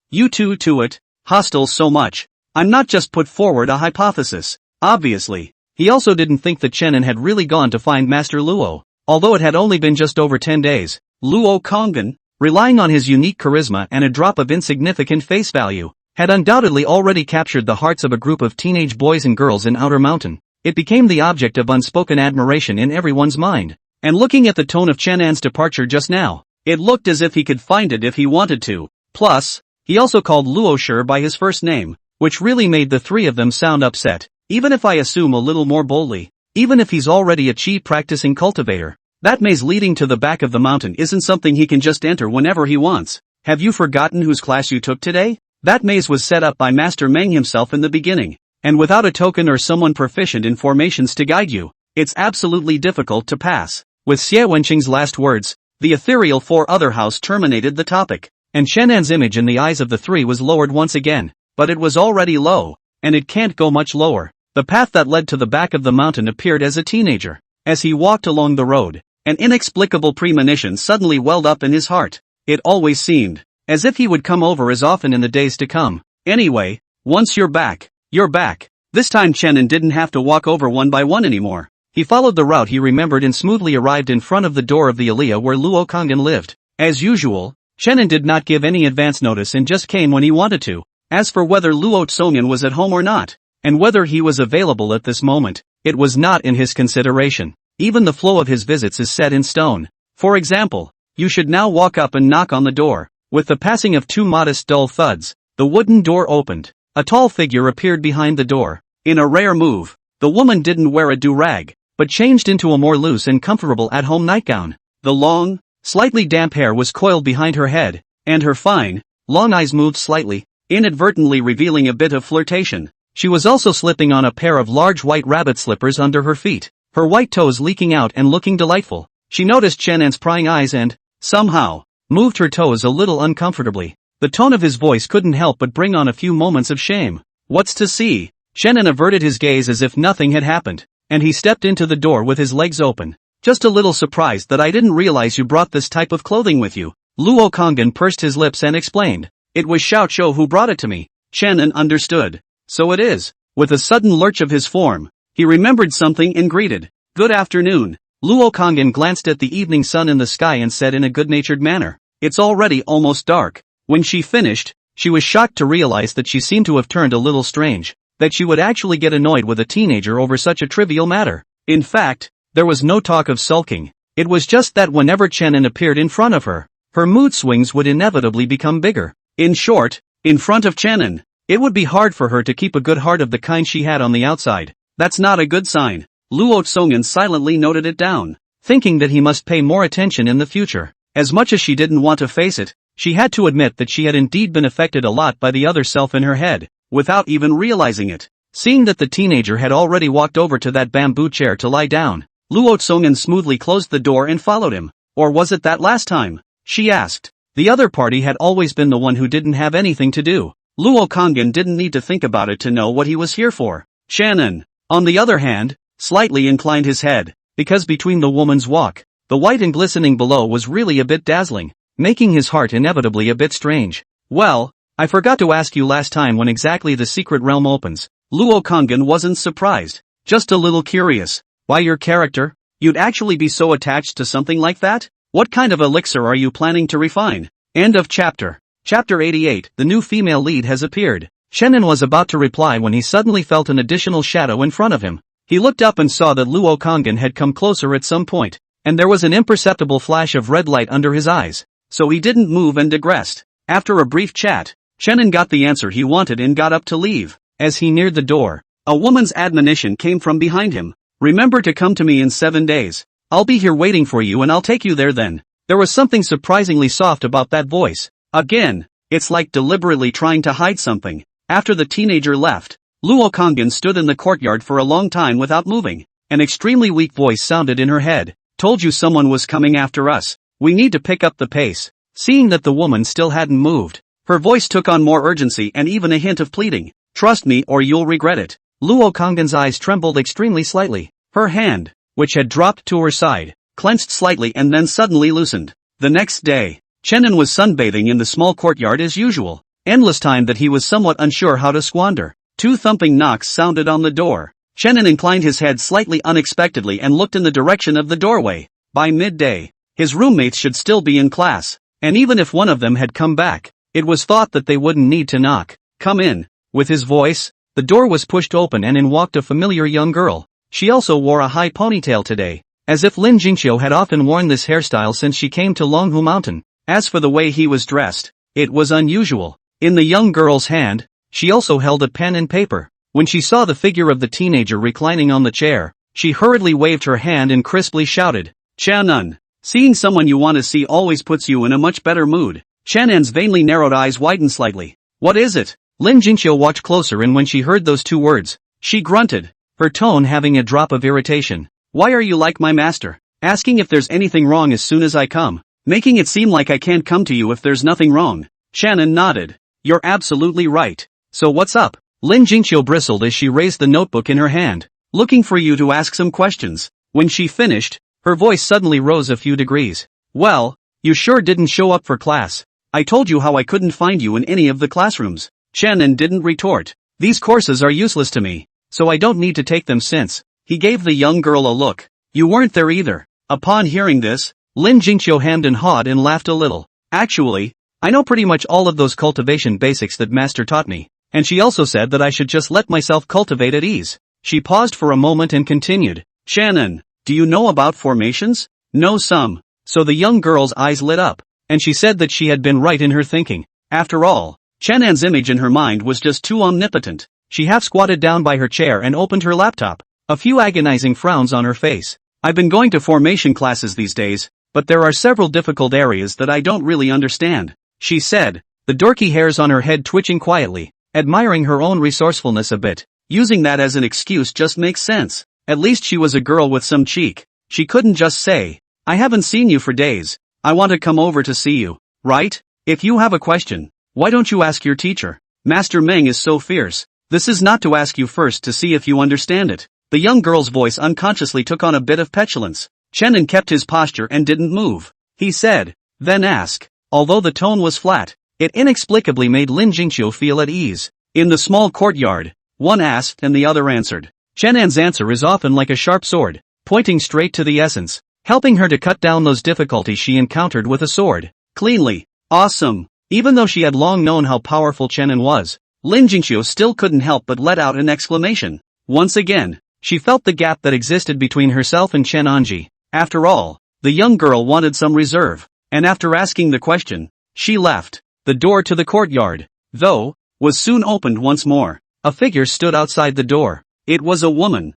you two to it. Hostile so much. I'm not just put forward a hypothesis. Obviously, he also didn't think that Chen An had really gone to find Master Luo, although it had only been just over 10 days. Luo Kongan, relying on his unique charisma and a drop of insignificant face value, had undoubtedly already captured the hearts of a group of teenage boys and girls in Outer Mountain. It became the object of unspoken admiration in everyone's mind. And looking at the tone of Chen An's departure just now, it looked as if he could find it if he wanted to. Plus, he also called Luosher by his first name, which really made the three of them sound upset. Even if I assume a little more boldly, even if he's already a chi practicing cultivator, that maze leading to the back of the mountain isn't something he can just enter whenever he wants. Have you forgotten whose class you took today? That maze was set up by Master Meng himself in the beginning. and without a token or someone proficient in formations to guide you, it's absolutely difficult to pass. With Xie Wenqing's last words, the ethereal four other house terminated the topic, and Shannan's image in the eyes of the three was lowered once again, but it was already low, and it can't go much lower. The path that led to the back of the mountain appeared as a teenager. As he walked along the road, an inexplicable premonition suddenly welled up in his heart. It always seemed as if he would come over as often in the days to come. Anyway, once you're back, you're back. This time Shannon didn't have to walk over one by one anymore. He followed the route he remembered and smoothly arrived in front of the door of the Aliyah where Luo Kangin lived. As usual, Shannon did not give any advance notice and just came when he wanted to. As for whether Luo Tsongan was at home or not, and whether he was available at this moment, it was not in his consideration. Even the flow of his visits is set in stone. For example, you should now walk up and knock on the door. With the passing of two modest dull thuds, the wooden door opened. A tall figure appeared behind the door. In a rare move, the woman didn't wear a do-rag, but changed into a more loose and comfortable at-home nightgown. The long, slightly damp hair was coiled behind her head, and her fine, long eyes moved slightly, inadvertently revealing a bit of flirtation. She was also slipping on a pair of large white rabbit slippers under her feet, her white toes leaking out and looking delightful. She noticed Shannan's prying eyes and, somehow, moved her toes a little uncomfortably. The tone of his voice couldn't help but bring on a few moments of shame. What's to see? Shannon averted his gaze as if nothing had happened, and he stepped into the door with his legs open. Just a little surprised that I didn't realize you brought this type of clothing with you. Luo Kangin pursed his lips and explained. It was Xiao Chou who brought it to me. Shannon understood. So it is. With a sudden lurch of his form, he remembered something and greeted. Good afternoon. Luo Kangin glanced at the evening sun in the sky and said in a good-natured manner. It's already almost dark. When she finished, she was shocked to realize that she seemed to have turned a little strange, that she would actually get annoyed with a teenager over such a trivial matter. In fact, there was no talk of sulking. It was just that whenever Shannon appeared in front of her, her mood swings would inevitably become bigger. In short, in front of Shannon, it would be hard for her to keep a good heart of the kind she had on the outside. That's not a good sign. Luo Tsongan silently noted it down, thinking that he must pay more attention in the future. As much as she didn't want to face it, she had to admit that she had indeed been affected a lot by the other self in her head, without even realizing it. Seeing that the teenager had already walked over to that bamboo chair to lie down, Luo Tsongan smoothly closed the door and followed him. Or was it that last time? She asked. The other party had always been the one who didn't have anything to do. Luo Kangin didn't need to think about it to know what he was here for. Shannon, on the other hand, slightly inclined his head, because between the woman's walk, the white and glistening below was really a bit dazzling, making his heart inevitably a bit strange. Well, I forgot to ask you last time when exactly the secret realm opens. Luo Kangin wasn't surprised, just a little curious. Why your character? You'd actually be so attached to something like that? What kind of elixir are you planning to refine? End of chapter. Chapter 88, the new female lead has appeared. Shannon was about to reply when he suddenly felt an additional shadow in front of him. He looked up and saw that Luo Kangin had come closer at some point, and there was an imperceptible flash of red light under his eyes. So he didn't move and digressed. After a brief chat, Shannon got the answer he wanted and got up to leave. As he neared the door, a woman's admonition came from behind him. Remember to come to me in 7 days. I'll be here waiting for you and I'll take you there then. There was something surprisingly soft about that voice. Again, it's like deliberately trying to hide something. After the teenager left, Luo Kangin stood in the courtyard for a long time without moving. An extremely weak voice sounded in her head. Told you someone was coming after us. We need to pick up the pace. Seeing that the woman still hadn't moved, her voice took on more urgency and even a hint of pleading. Trust me or you'll regret it. Luo Kangdon's eyes trembled extremely slightly. Her hand, which had dropped to her side, clenched slightly and then suddenly loosened. The next day, Chenin was sunbathing in the small courtyard as usual. Endless time that he was somewhat unsure how to squander. 2 thumping knocks sounded on the door. Chenin inclined his head slightly unexpectedly and looked in the direction of the doorway. By midday, his roommates should still be in class, and even if one of them had come back, it was thought that they wouldn't need to knock. Come in. With his voice, the door was pushed open and in walked a familiar young girl. She also wore a high ponytail today, as if Lin Jingqiu had often worn this hairstyle since she came to Longhu Mountain. As for the way he was dressed, it was unusual. In the young girl's hand, she also held a pen and paper. When she saw the figure of the teenager reclining on the chair, she hurriedly waved her hand and crisply shouted, "Chanan! Seeing someone you want to see always puts you in a much better mood." Chanan's vainly narrowed eyes widened slightly. "What is it?" Lin Jingqiu watched closer, and when she heard those two words, she grunted, her tone having a drop of irritation. Why are you like my master? Asking if there's anything wrong as soon as I come. Making it seem like I can't come to you if there's nothing wrong. Shannon nodded. You're absolutely right. So what's up? Lin Jingqiu bristled as she raised the notebook in her hand. Looking for you to ask some questions. When she finished, her voice suddenly rose a few degrees. Well, you sure didn't show up for class. I told you how I couldn't find you in any of the classrooms. Shannon didn't retort. These courses are useless to me, so I don't need to take them since. He gave the young girl a look. You weren't there either. Upon hearing this, Lin Jingqiu hemmed and hawed and laughed a little. Actually, I know pretty much all of those cultivation basics that master taught me, and she also said that I should just let myself cultivate at ease. She paused for a moment and continued. Shannon, do you know about formations? No, some. So the young girl's eyes lit up, and she said that she had been right in her thinking. After all, Shannon's image in her mind was just too omnipotent. She half squatted down by her chair and opened her laptop, a few agonizing frowns on her face. I've been going to formation classes these days, but there are several difficult areas that I don't really understand, she said, the dorky hairs on her head twitching quietly, admiring her own resourcefulness a bit. Using that as an excuse just makes sense. At least she was a girl with some cheek. She couldn't just say, I haven't seen you for days. I want to come over to see you, right? If you have a question, why don't you ask your teacher? Master Meng is so fierce. This is not to ask you first to see if you understand it. The young girl's voice unconsciously took on a bit of petulance. Shannon kept his posture and didn't move. He said, then ask. Although the tone was flat, it inexplicably made Lin Jingqiu feel at ease. In the small courtyard, one asked and the other answered. Shannon's answer is often like a sharp sword, pointing straight to the essence, helping her to cut down those difficulties she encountered with a sword. Cleanly. Awesome. Even though she had long known how powerful Shannon was, Lin Jingqiu still couldn't help but let out an exclamation. Once again, she felt the gap that existed between herself and Chen Anji. After all, the young girl wanted some reserve, and after asking the question, she left. The door to the courtyard, though, was soon opened once more. A figure stood outside the door. It was a woman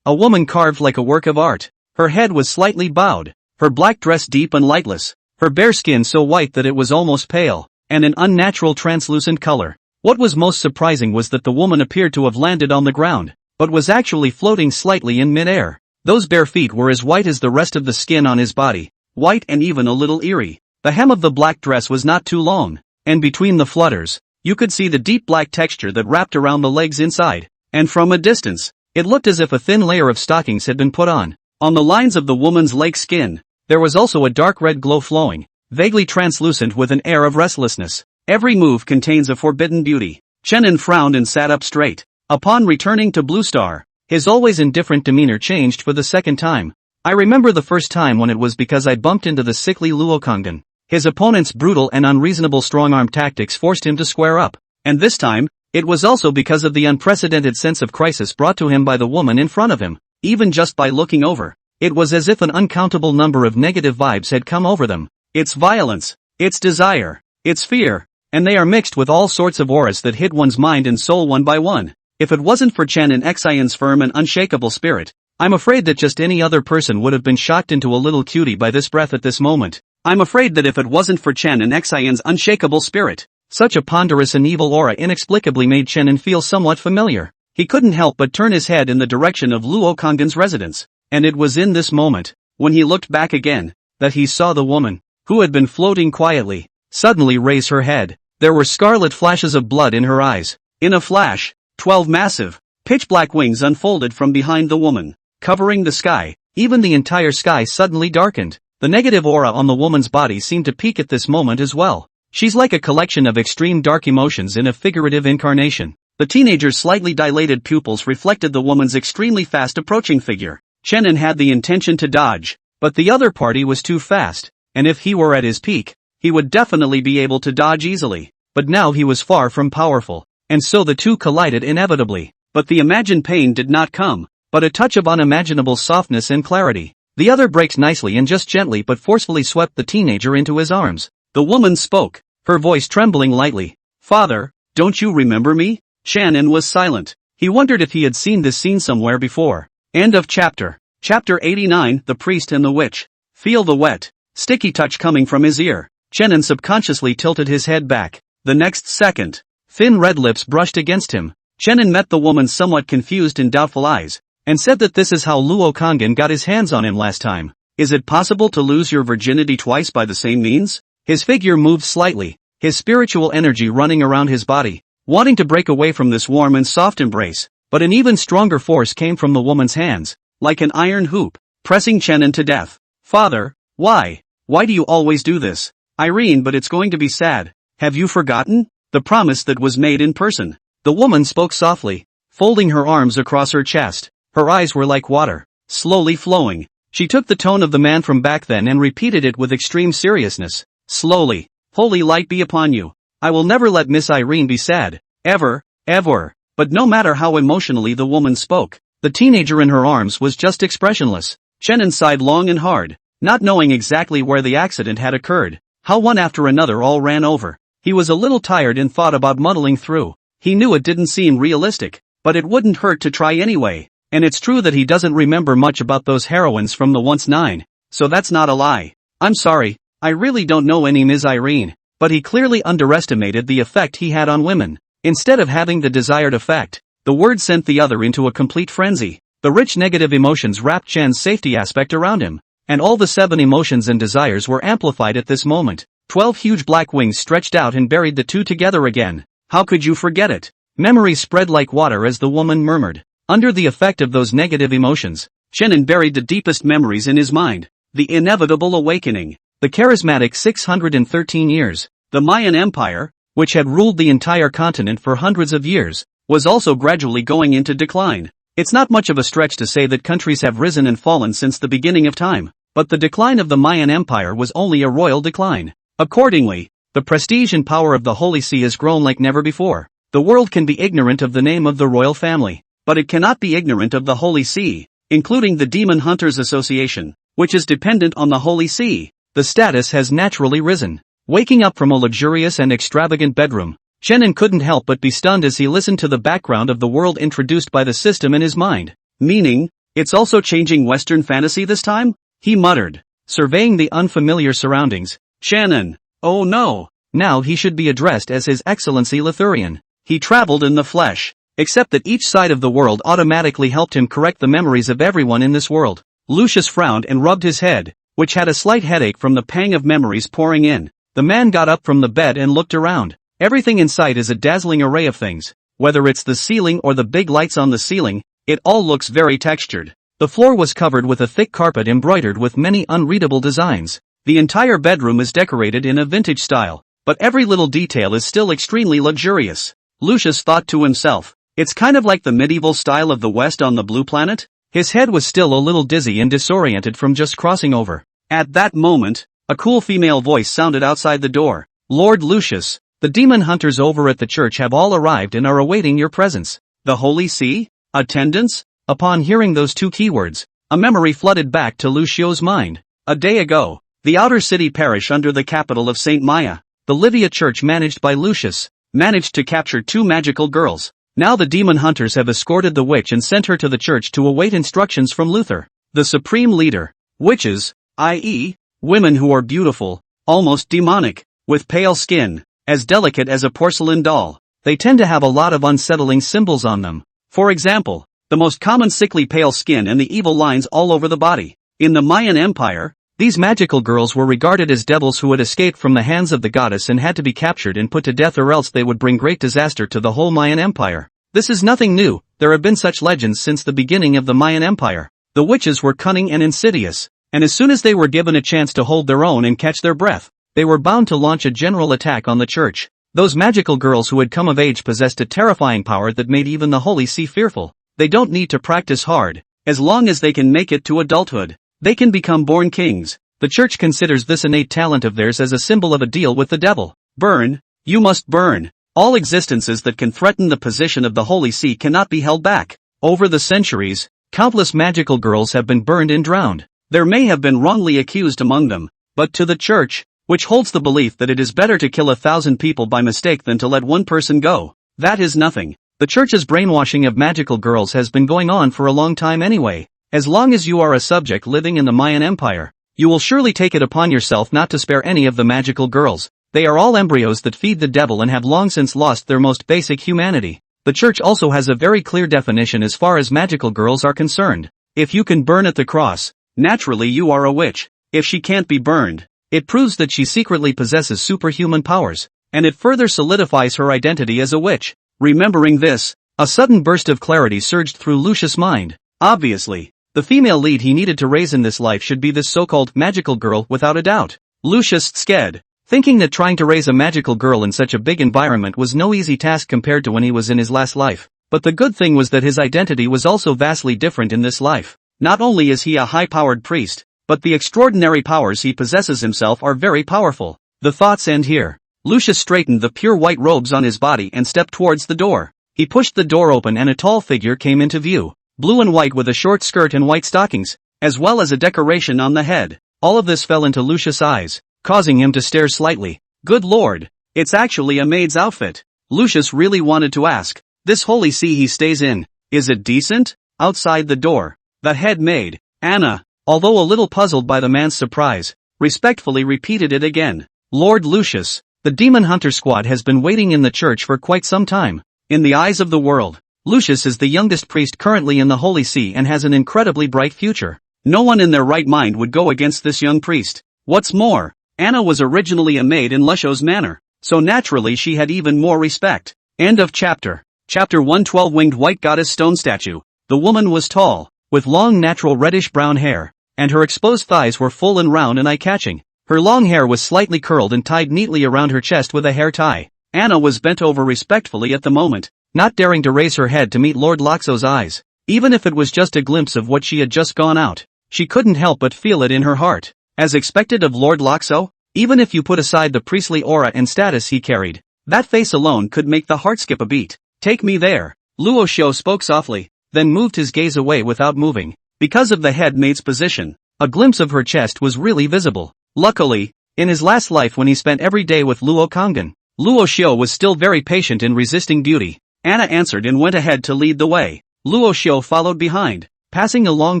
carved like a work of art. Her head was slightly bowed, her black dress deep and lightless, her bare skin so white that it was almost pale, and an unnatural translucent color. What was most surprising was that the woman appeared to have landed on the ground, but was actually floating slightly in midair. Those bare feet were as white as the rest of the skin on his body, white and even a little eerie. The hem of the black dress was not too long, and between the flutters, you could see the deep black texture that wrapped around the legs inside, and from a distance, it looked as if a thin layer of stockings had been put on. On the lines of the woman's leg skin, there was also a dark red glow flowing, vaguely translucent with an air of restlessness. Every move contains a forbidden beauty. Shannon frowned and sat up straight. Upon returning to Blue Star, his always indifferent demeanor changed for the second time. I remember the first time when it was because I bumped into the sickly Luo Kongdan. His opponent's brutal and unreasonable strong-arm tactics forced him to square up. And this time, it was also because of the unprecedented sense of crisis brought to him by the woman in front of him. Even just by looking over, it was as if an uncountable number of negative vibes had come over them. It's violence, it's desire, it's fear, and they are mixed with all sorts of auras that hit one's mind and soul one by one. If it wasn't for Chen and Xian's firm and unshakable spirit, I'm afraid that just any other person would have been shocked into a little cutie by this breath at this moment. I'm afraid that if it wasn't for Chen and Xian's unshakable spirit, such a ponderous and evil aura inexplicably made Chen feel somewhat familiar. He couldn't help but turn his head in the direction of Luo Kongdan's residence, and it was in this moment, when he looked back again, that he saw the woman, who had been floating quietly, suddenly raise her head. There were scarlet flashes of blood in her eyes. In a flash, 12 massive, pitch-black wings unfolded from behind the woman, covering the sky. Even the entire sky suddenly darkened. The negative aura on the woman's body seemed to peak at this moment as well. She's like a collection of extreme dark emotions in a figurative incarnation. The teenager's slightly dilated pupils reflected the woman's extremely fast approaching figure. Chenin had the intention to dodge, but the other party was too fast, and if he were at his peak, he would definitely be able to dodge easily. But now he was far from powerful, and so the two collided inevitably. But the imagined pain did not come, but a touch of unimaginable softness and clarity. The other braked nicely and just gently but forcefully swept the teenager into his arms. The woman spoke, her voice trembling lightly. "Father, don't you remember me?" Shannon was silent. He wondered if he had seen this scene somewhere before. End of chapter. Chapter 89, The Priest and the Witch. Feel the wet, sticky touch coming from his ear. Shannon subconsciously tilted his head back. The next second, thin red lips brushed against him. Chenin met the woman's somewhat confused and doubtful eyes, and said that this is how Luo Kangen got his hands on him last time. Is it possible to lose your virginity twice by the same means? His figure moved slightly, his spiritual energy running around his body, wanting to break away from this warm and soft embrace, but an even stronger force came from the woman's hands, like an iron hoop, pressing Chenin to death. Father, why? Why do you always do this? Irene, but it's going to be sad. Have you forgotten? The promise that was made in person. The woman spoke softly, folding her arms across her chest. Her eyes were like water, slowly flowing. She took the tone of the man from back then and repeated it with extreme seriousness. Slowly, holy light be upon you. I will never let Miss Irene be sad. Ever, ever. But no matter how emotionally the woman spoke, the teenager in her arms was just expressionless. Chenin sighed long and hard, not knowing exactly where the accident had occurred, how one after another all ran over. He was a little tired and thought about muddling through. He knew it didn't seem realistic, but it wouldn't hurt to try anyway. And it's true that he doesn't remember much about those heroines from the once 9, so that's not a lie. I'm sorry, I really don't know any Ms. Irene, but he clearly underestimated the effect he had on women. Instead of having the desired effect, the word sent the other into a complete frenzy. The rich negative emotions wrapped Chen's safety aspect around him, and all the 7 emotions and desires were amplified at this moment. 12 huge black wings stretched out and buried the two together again. How could you forget it? Memories spread like water as the woman murmured. Under the effect of those negative emotions, Chenin buried the deepest memories in his mind. The inevitable awakening. The charismatic 613 years. The Mayan Empire, which had ruled the entire continent for hundreds of years, was also gradually going into decline. It's not much of a stretch to say that countries have risen and fallen since the beginning of time, but the decline of the Mayan Empire was only a royal decline. Accordingly, the prestige and power of the Holy See has grown like never before. The world can be ignorant of the name of the royal family, but it cannot be ignorant of the Holy See, including the Demon Hunters Association, which is dependent on the Holy See. The status has naturally risen. Waking up from a luxurious and extravagant bedroom, Chenin couldn't help but be stunned as he listened to the background of the world introduced by the system in his mind. Meaning, it's also changing Western fantasy this time? He muttered, surveying the unfamiliar surroundings. Chenin, oh no. Now he should be addressed as His Excellency Lithurian. He traveled in the flesh, except that each side of the world automatically helped him correct the memories of everyone in this world. Lucius frowned and rubbed his head, which had a slight headache from the pang of memories pouring in. The man got up from the bed and looked around. Everything in sight is a dazzling array of things. Whether it's the ceiling or the big lights on the ceiling, it all looks very textured. The floor was covered with a thick carpet embroidered with many unreadable designs. The entire bedroom is decorated in a vintage style, but every little detail is still extremely luxurious. Lucius thought to himself, it's kind of like the medieval style of the West on the Blue Planet? His head was still a little dizzy and disoriented from just crossing over. At that moment, a cool female voice sounded outside the door. Lord Lucius, the demon hunters over at the church have all arrived and are awaiting your presence. The Holy See? Attendance? Upon hearing those two keywords, a memory flooded back to Lucio's mind. A day ago, the outer city parish under the capital of St. Maya, the Livia church managed by Lucius, managed to capture 2 magical girls. Now the demon hunters have escorted the witch and sent her to the church to await instructions from Luther, the supreme leader. Witches, i.e., women who are beautiful, almost demonic, with pale skin, as delicate as a porcelain doll. They tend to have a lot of unsettling symbols on them. For example, the most common sickly pale skin and the evil lines all over the body. In the Mayan Empire, these magical girls were regarded as devils who had escaped from the hands of the goddess and had to be captured and put to death, or else they would bring great disaster to the whole Mayan Empire. This is nothing new, there have been such legends since the beginning of the Mayan Empire. The witches were cunning and insidious, and as soon as they were given a chance to hold their own and catch their breath, they were bound to launch a general attack on the church. Those magical girls who had come of age possessed a terrifying power that made even the Holy See fearful. They don't need to practice hard, as long as they can make it to adulthood. They can become born kings. The church considers this innate talent of theirs as a symbol of a deal with the devil. Burn, you must burn. All existences that can threaten the position of the Holy See cannot be held back. Over the centuries, countless magical girls have been burned and drowned. There may have been wrongly accused among them, but to the church, which holds the belief that it is better to kill 1,000 people by mistake than to let one person go, that is nothing. The church's brainwashing of magical girls has been going on for a long time anyway. As long as you are a subject living in the Mayan Empire, you will surely take it upon yourself not to spare any of the magical girls. They are all embryos that feed the devil and have long since lost their most basic humanity. The church also has a very clear definition as far as magical girls are concerned. If you can burn at the cross, naturally you are a witch. If she can't be burned, it proves that she secretly possesses superhuman powers, and it further solidifies her identity as a witch. Remembering this, a sudden burst of clarity surged through Lucius' mind. Obviously, the female lead he needed to raise in this life should be this so-called magical girl without a doubt. Lucius sked, thinking that trying to raise a magical girl in such a big environment was no easy task compared to when he was in his last life. But the good thing was that his identity was also vastly different in this life. Not only is he a high-powered priest, but the extraordinary powers he possesses himself are very powerful. The thoughts end here. Lucius straightened the pure white robes on his body and stepped towards the door. He pushed the door open and a tall figure came into view, blue and white with a short skirt and white stockings, as well as a decoration on the head. All of this fell into Lucius' eyes, causing him to stare slightly. Good lord, it's actually a maid's outfit. Lucius really wanted to ask, this holy see he stays in, is it decent? Outside the door, the head maid, Anna, although a little puzzled by the man's surprise, respectfully repeated it again. Lord Lucius, the demon hunter squad has been waiting in the church for quite some time. In the eyes of the world, Lucius is the youngest priest currently in the Holy See and has an incredibly bright future. No one in their right mind would go against this young priest. What's more, Anna was originally a maid in Lusho's manor, so naturally she had even more respect. End of chapter. Chapter 112. Winged White Goddess Stone Statue. The woman was tall, with long natural reddish-brown hair, and her exposed thighs were full and round and eye-catching. Her long hair was slightly curled and tied neatly around her chest with a hair tie. Anna was bent over respectfully at the moment, not daring to raise her head to meet Lord Loxo's eyes. Even if it was just a glimpse of what she had just gone out, she couldn't help but feel it in her heart. As expected of Lord Loxo, even if you put aside the priestly aura and status he carried, that face alone could make the heart skip a beat. Take me there. Luo Shou spoke softly, then moved his gaze away without moving. Because of the head maid's position, a glimpse of her chest was really visible. Luckily, in his last life when he spent every day with Luo Konggan, Luo Shou was still very patient in resisting beauty. Anna answered and went ahead to lead the way. Luo Shou followed behind, passing a long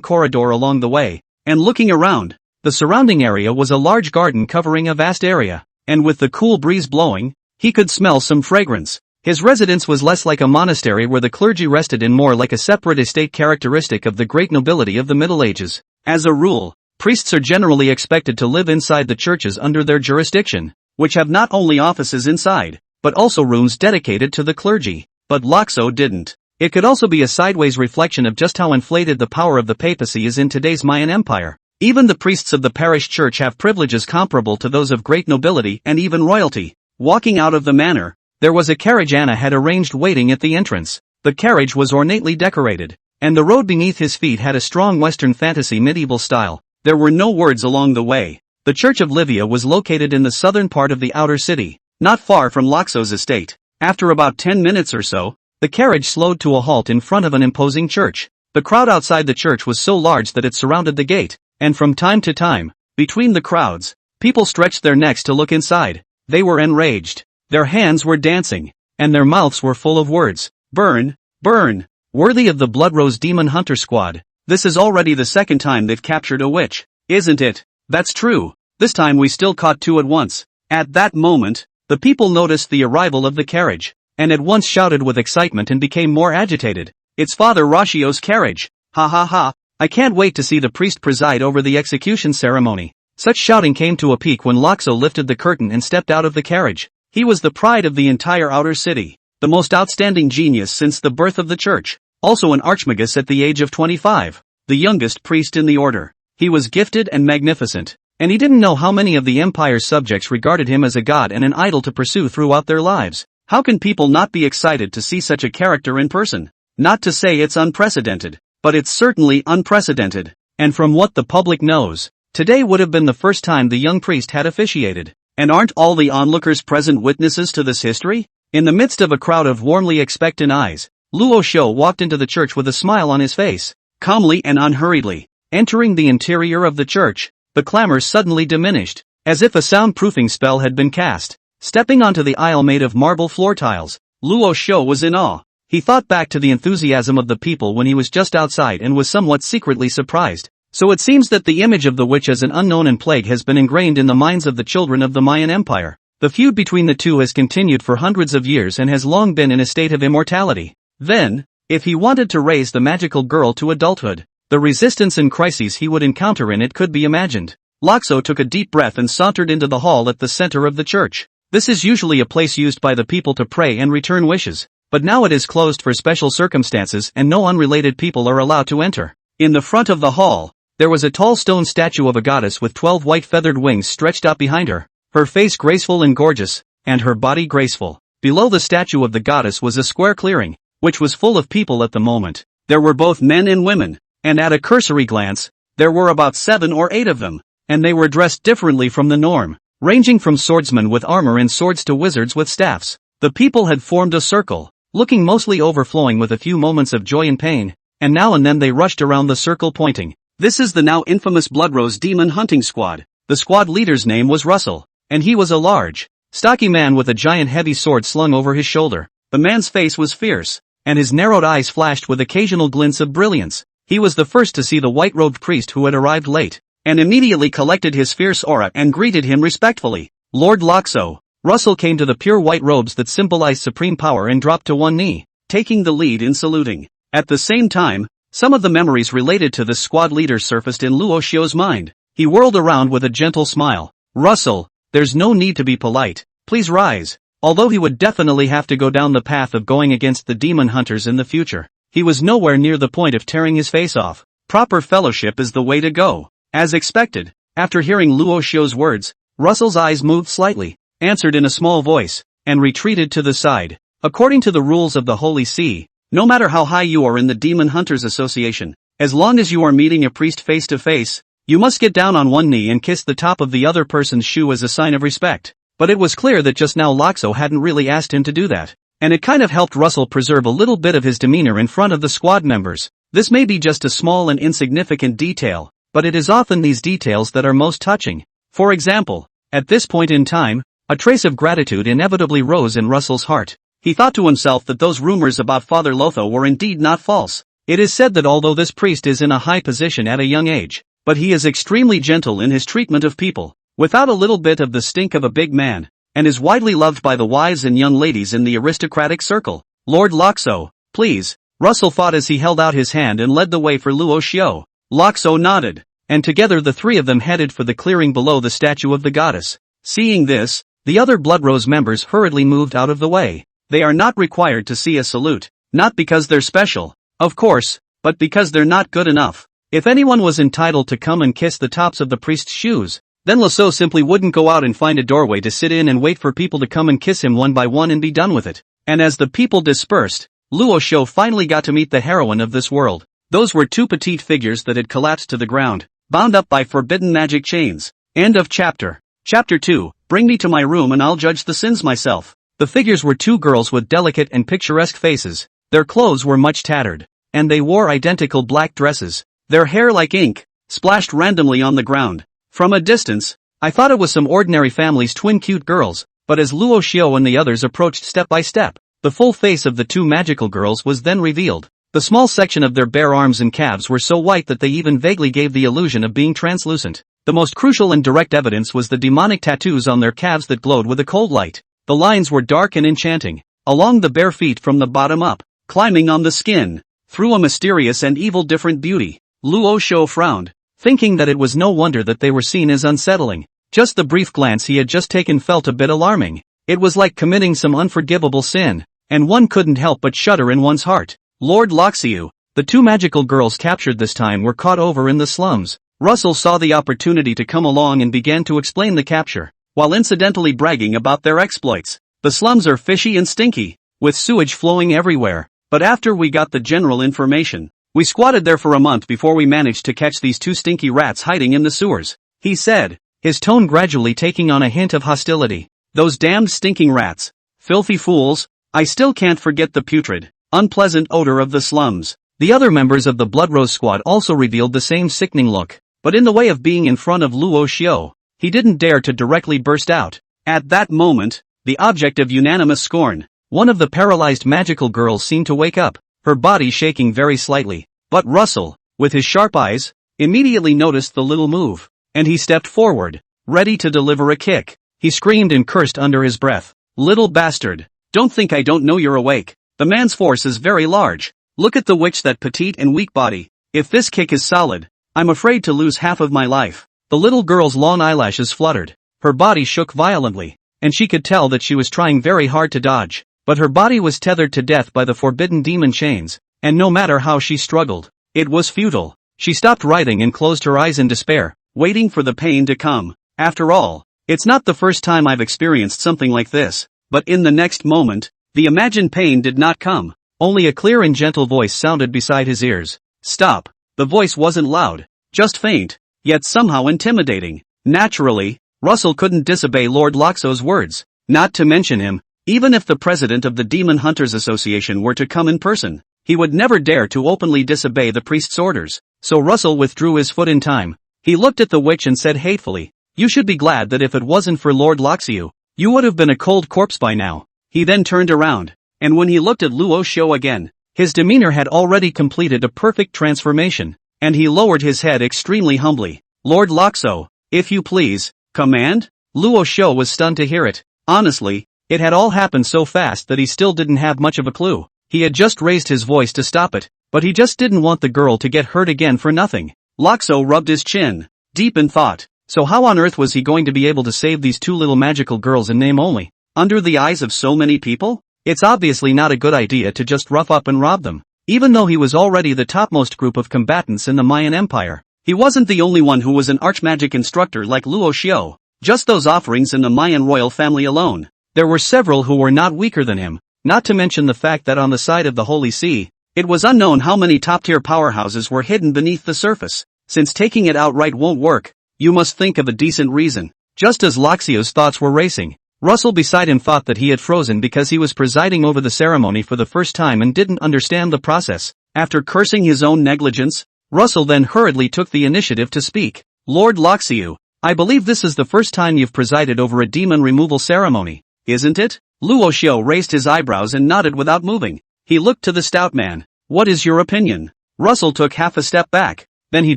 corridor along the way, and looking around. The surrounding area was a large garden covering a vast area, and with the cool breeze blowing, he could smell some fragrance. His residence was less like a monastery where the clergy rested and more like a separate estate characteristic of the great nobility of the Middle Ages. As a rule, priests are generally expected to live inside the churches under their jurisdiction, which have not only offices inside, but also rooms dedicated to the clergy. But Loxo didn't. It could also be a sideways reflection of just how inflated the power of the papacy is in today's Mayan Empire. Even the priests of the parish church have privileges comparable to those of great nobility and even royalty. Walking out of the manor, there was a carriage Anna had arranged waiting at the entrance. The carriage was ornately decorated, and the road beneath his feet had a strong Western fantasy medieval style. There were no words along the way. The Church of Livia was located in the southern part of the outer city, not far from Loxo's estate. After about 10 minutes or so, the carriage slowed to a halt in front of an imposing church. The crowd outside the church was so large that it surrounded the gate, and from time to time, between the crowds, people stretched their necks to look inside. They were enraged. Their hands were dancing, and their mouths were full of words. Burn, burn, worthy of the Bloodrose Demon Hunter Squad. This is already the second time they've captured a witch, isn't it? That's true. This time we still caught two at once. At that moment, the people noticed the arrival of the carriage, and at once shouted with excitement and became more agitated. It's Father Rashio's carriage. Ha ha ha. I can't wait to see the priest preside over the execution ceremony. Such shouting came to a peak when Loxo lifted the curtain and stepped out of the carriage. He was the pride of the entire outer city, the most outstanding genius since the birth of the church, also an archmagus at the age of 25, the youngest priest in the order. He was gifted and magnificent, and he didn't know how many of the empire's subjects regarded him as a god and an idol to pursue throughout their lives. How can people not be excited to see such a character in person? Not to say it's unprecedented, but it's certainly unprecedented. And from what the public knows, today would have been the first time the young priest had officiated. And aren't all the onlookers present witnesses to this history? In the midst of a crowd of warmly expectant eyes, Luo Shou walked into the church with a smile on his face. Calmly and unhurriedly, entering the interior of the church, the clamor suddenly diminished, as if a soundproofing spell had been cast. Stepping onto the aisle made of marble floor tiles, Luo Shou was in awe. He thought back to the enthusiasm of the people when he was just outside and was somewhat secretly surprised. So it seems that the image of the witch as an unknown and plague has been ingrained in the minds of the children of the Mayan Empire. The feud between the two has continued for hundreds of years and has long been in a state of immortality. Then, if he wanted to raise the magical girl to adulthood, the resistance and crises he would encounter in it could be imagined. Loxo took a deep breath and sauntered into the hall at the center of the church. This is usually a place used by the people to pray and return wishes, but now it is closed for special circumstances and no unrelated people are allowed to enter. In the front of the hall, there was a tall stone statue of a goddess with 12 white feathered wings stretched out behind her, her face graceful and gorgeous, and her body graceful. Below the statue of the goddess was a square clearing, which was full of people at the moment. There were both men and women, and at a cursory glance, there were about 7 or 8 of them, and they were dressed differently from the norm, ranging from swordsmen with armor and swords to wizards with staffs. The people had formed a circle, looking mostly overflowing with a few moments of joy and pain, and now and then they rushed around the circle pointing. This is the now infamous Bloodrose Demon Hunting Squad. The squad leader's name was Russell, and he was a large, stocky man with a giant heavy sword slung over his shoulder. The man's face was fierce, and his narrowed eyes flashed with occasional glints of brilliance. He was the first to see the white-robed priest who had arrived late, and immediately collected his fierce aura and greeted him respectfully. Lord Loxo. Russell came to the pure white robes that symbolized supreme power and dropped to one knee, taking the lead in saluting. At the same time, some of the memories related to the squad leader surfaced in Luo Xiu's mind. He whirled around with a gentle smile. Russell, there's no need to be polite. Please rise. Although he would definitely have to go down the path of going against the demon hunters in the future, he was nowhere near the point of tearing his face off. Proper fellowship is the way to go. As expected, after hearing Luo Xiu's words, Russell's eyes moved slightly, answered in a small voice, and retreated to the side. According to the rules of the Holy See, no matter how high you are in the Demon Hunters Association, as long as you are meeting a priest face to face, you must get down on one knee and kiss the top of the other person's shoe as a sign of respect. But it was clear that just now Loxo hadn't really asked him to do that, and it kind of helped Russell preserve a little bit of his demeanor in front of the squad members. This may be just a small and insignificant detail, but it is often these details that are most touching. For example, at this point in time, a trace of gratitude inevitably rose in Russell's heart. He thought to himself that those rumors about Father Lotho were indeed not false. It is said that although this priest is in a high position at a young age, but he is extremely gentle in his treatment of people, without a little bit of the stink of a big man, and is widely loved by the wives and young ladies in the aristocratic circle. Lord Loxo, please. Russell thought as he held out his hand and led the way for Luo Xiu. Loxo nodded, and together the three of them headed for the clearing below the statue of the goddess. Seeing this, the other Bloodrose members hurriedly moved out of the way. They are not required to see a salute, not because they're special, of course, but because they're not good enough. If anyone was entitled to come and kiss the tops of the priest's shoes, then Lasso simply wouldn't go out and find a doorway to sit in and wait for people to come and kiss him one by one and be done with it. And as the people dispersed, Luo Xiu finally got to meet the heroine of this world. Those were two petite figures that had collapsed to the ground, bound up by forbidden magic chains. End of chapter. Chapter 2, Bring me to my room and I'll judge the sins myself. The figures were two girls with delicate and picturesque faces. Their clothes were much tattered, and they wore identical black dresses. Their hair like ink, splashed randomly on the ground. From a distance, I thought it was some ordinary family's twin cute girls, but as Luo Xiu and the others approached step by step, the full face of the two magical girls was then revealed. The small section of their bare arms and calves were so white that they even vaguely gave the illusion of being translucent. The most crucial and direct evidence was the demonic tattoos on their calves that glowed with a cold light. The lines were dark and enchanting, along the bare feet from the bottom up, climbing on the skin, through a mysterious and evil different beauty. Luo Xiu frowned, thinking that it was no wonder that they were seen as unsettling. Just the brief glance he had just taken felt a bit alarming. It was like committing some unforgivable sin, and one couldn't help but shudder in one's heart. Lord Loxiu, the two magical girls captured this time were caught over in the slums. Russell saw the opportunity to come along and began to explain the capture, while incidentally bragging about their exploits. The slums are fishy and stinky, with sewage flowing everywhere, but after we got the general information, we squatted there for a month before we managed to catch these two stinky rats hiding in the sewers, he said, his tone gradually taking on a hint of hostility. Those damned stinking rats. Filthy fools. I still can't forget the putrid, unpleasant odor of the slums. The other members of the Bloodrose squad also revealed the same sickening look, but in the way of being in front of Luo Xiu, he didn't dare to directly burst out. At that moment, the object of unanimous scorn, one of the paralyzed magical girls seemed to wake up, her body shaking very slightly. But Russell, with his sharp eyes, immediately noticed the little move, and he stepped forward, ready to deliver a kick. he screamed and cursed under his breath. Little bastard. Don't think I don't know you're awake. The man's force is very large. Look at the witch, that petite and weak body. If this kick is solid, I'm afraid to lose half of my life. The little girl's long eyelashes fluttered. Her body shook violently, and she could tell that she was trying very hard to dodge. But her body was tethered to death by the forbidden demon chains, and no matter how she struggled, it was futile. She stopped writhing and closed her eyes in despair, waiting for the pain to come. After all, it's not the first time I've experienced something like this. But in the next moment, the imagined pain did not come. Only a clear and gentle voice sounded beside his ears. Stop. The voice wasn't loud, just faint, yet somehow intimidating. Naturally, Russell couldn't disobey Lord Loxo's words, not to mention him. Even if the president of the Demon Hunters Association were to come in person, he would never dare to openly disobey the priest's orders. So Russell withdrew his foot in time. He looked at the witch and said hatefully, "You should be glad that if it wasn't for Lord Loxio, you would have been a cold corpse by now." He then turned around, and when he looked at Luo Shou again, his demeanor had already completed a perfect transformation, and he lowered his head extremely humbly. "Lord Loxo, if you please." "Command?" Luo Shou was stunned to hear it. Honestly, it had all happened so fast that he still didn't have much of a clue. He had just raised his voice to stop it, but he just didn't want the girl to get hurt again for nothing. Loxo rubbed his chin, deep in thought. So how on earth was he going to be able to save these two little magical girls in name only, under the eyes of so many people? It's obviously not a good idea to just rough up and rob them. Even though he was already the topmost group of combatants in the Mayan Empire, he wasn't the only one who was an archmagic instructor like Luo Shou. Just those offerings in the Mayan royal family alone. There were several who were not weaker than him, not to mention the fact that on the side of the Holy See, it was unknown how many top-tier powerhouses were hidden beneath the surface. Since taking it outright won't work, you must think of a decent reason. Just as Loxio's thoughts were racing, Russell beside him thought that he had frozen because he was presiding over the ceremony for the first time and didn't understand the process. After cursing his own negligence, Russell then hurriedly took the initiative to speak. "Lord Loxio, I believe this is the first time you've presided over a demon removal ceremony, isn't it?" Luo Shou raised his eyebrows and nodded without moving. He looked to the stout man. "What is your opinion?" Russell took half a step back. Then he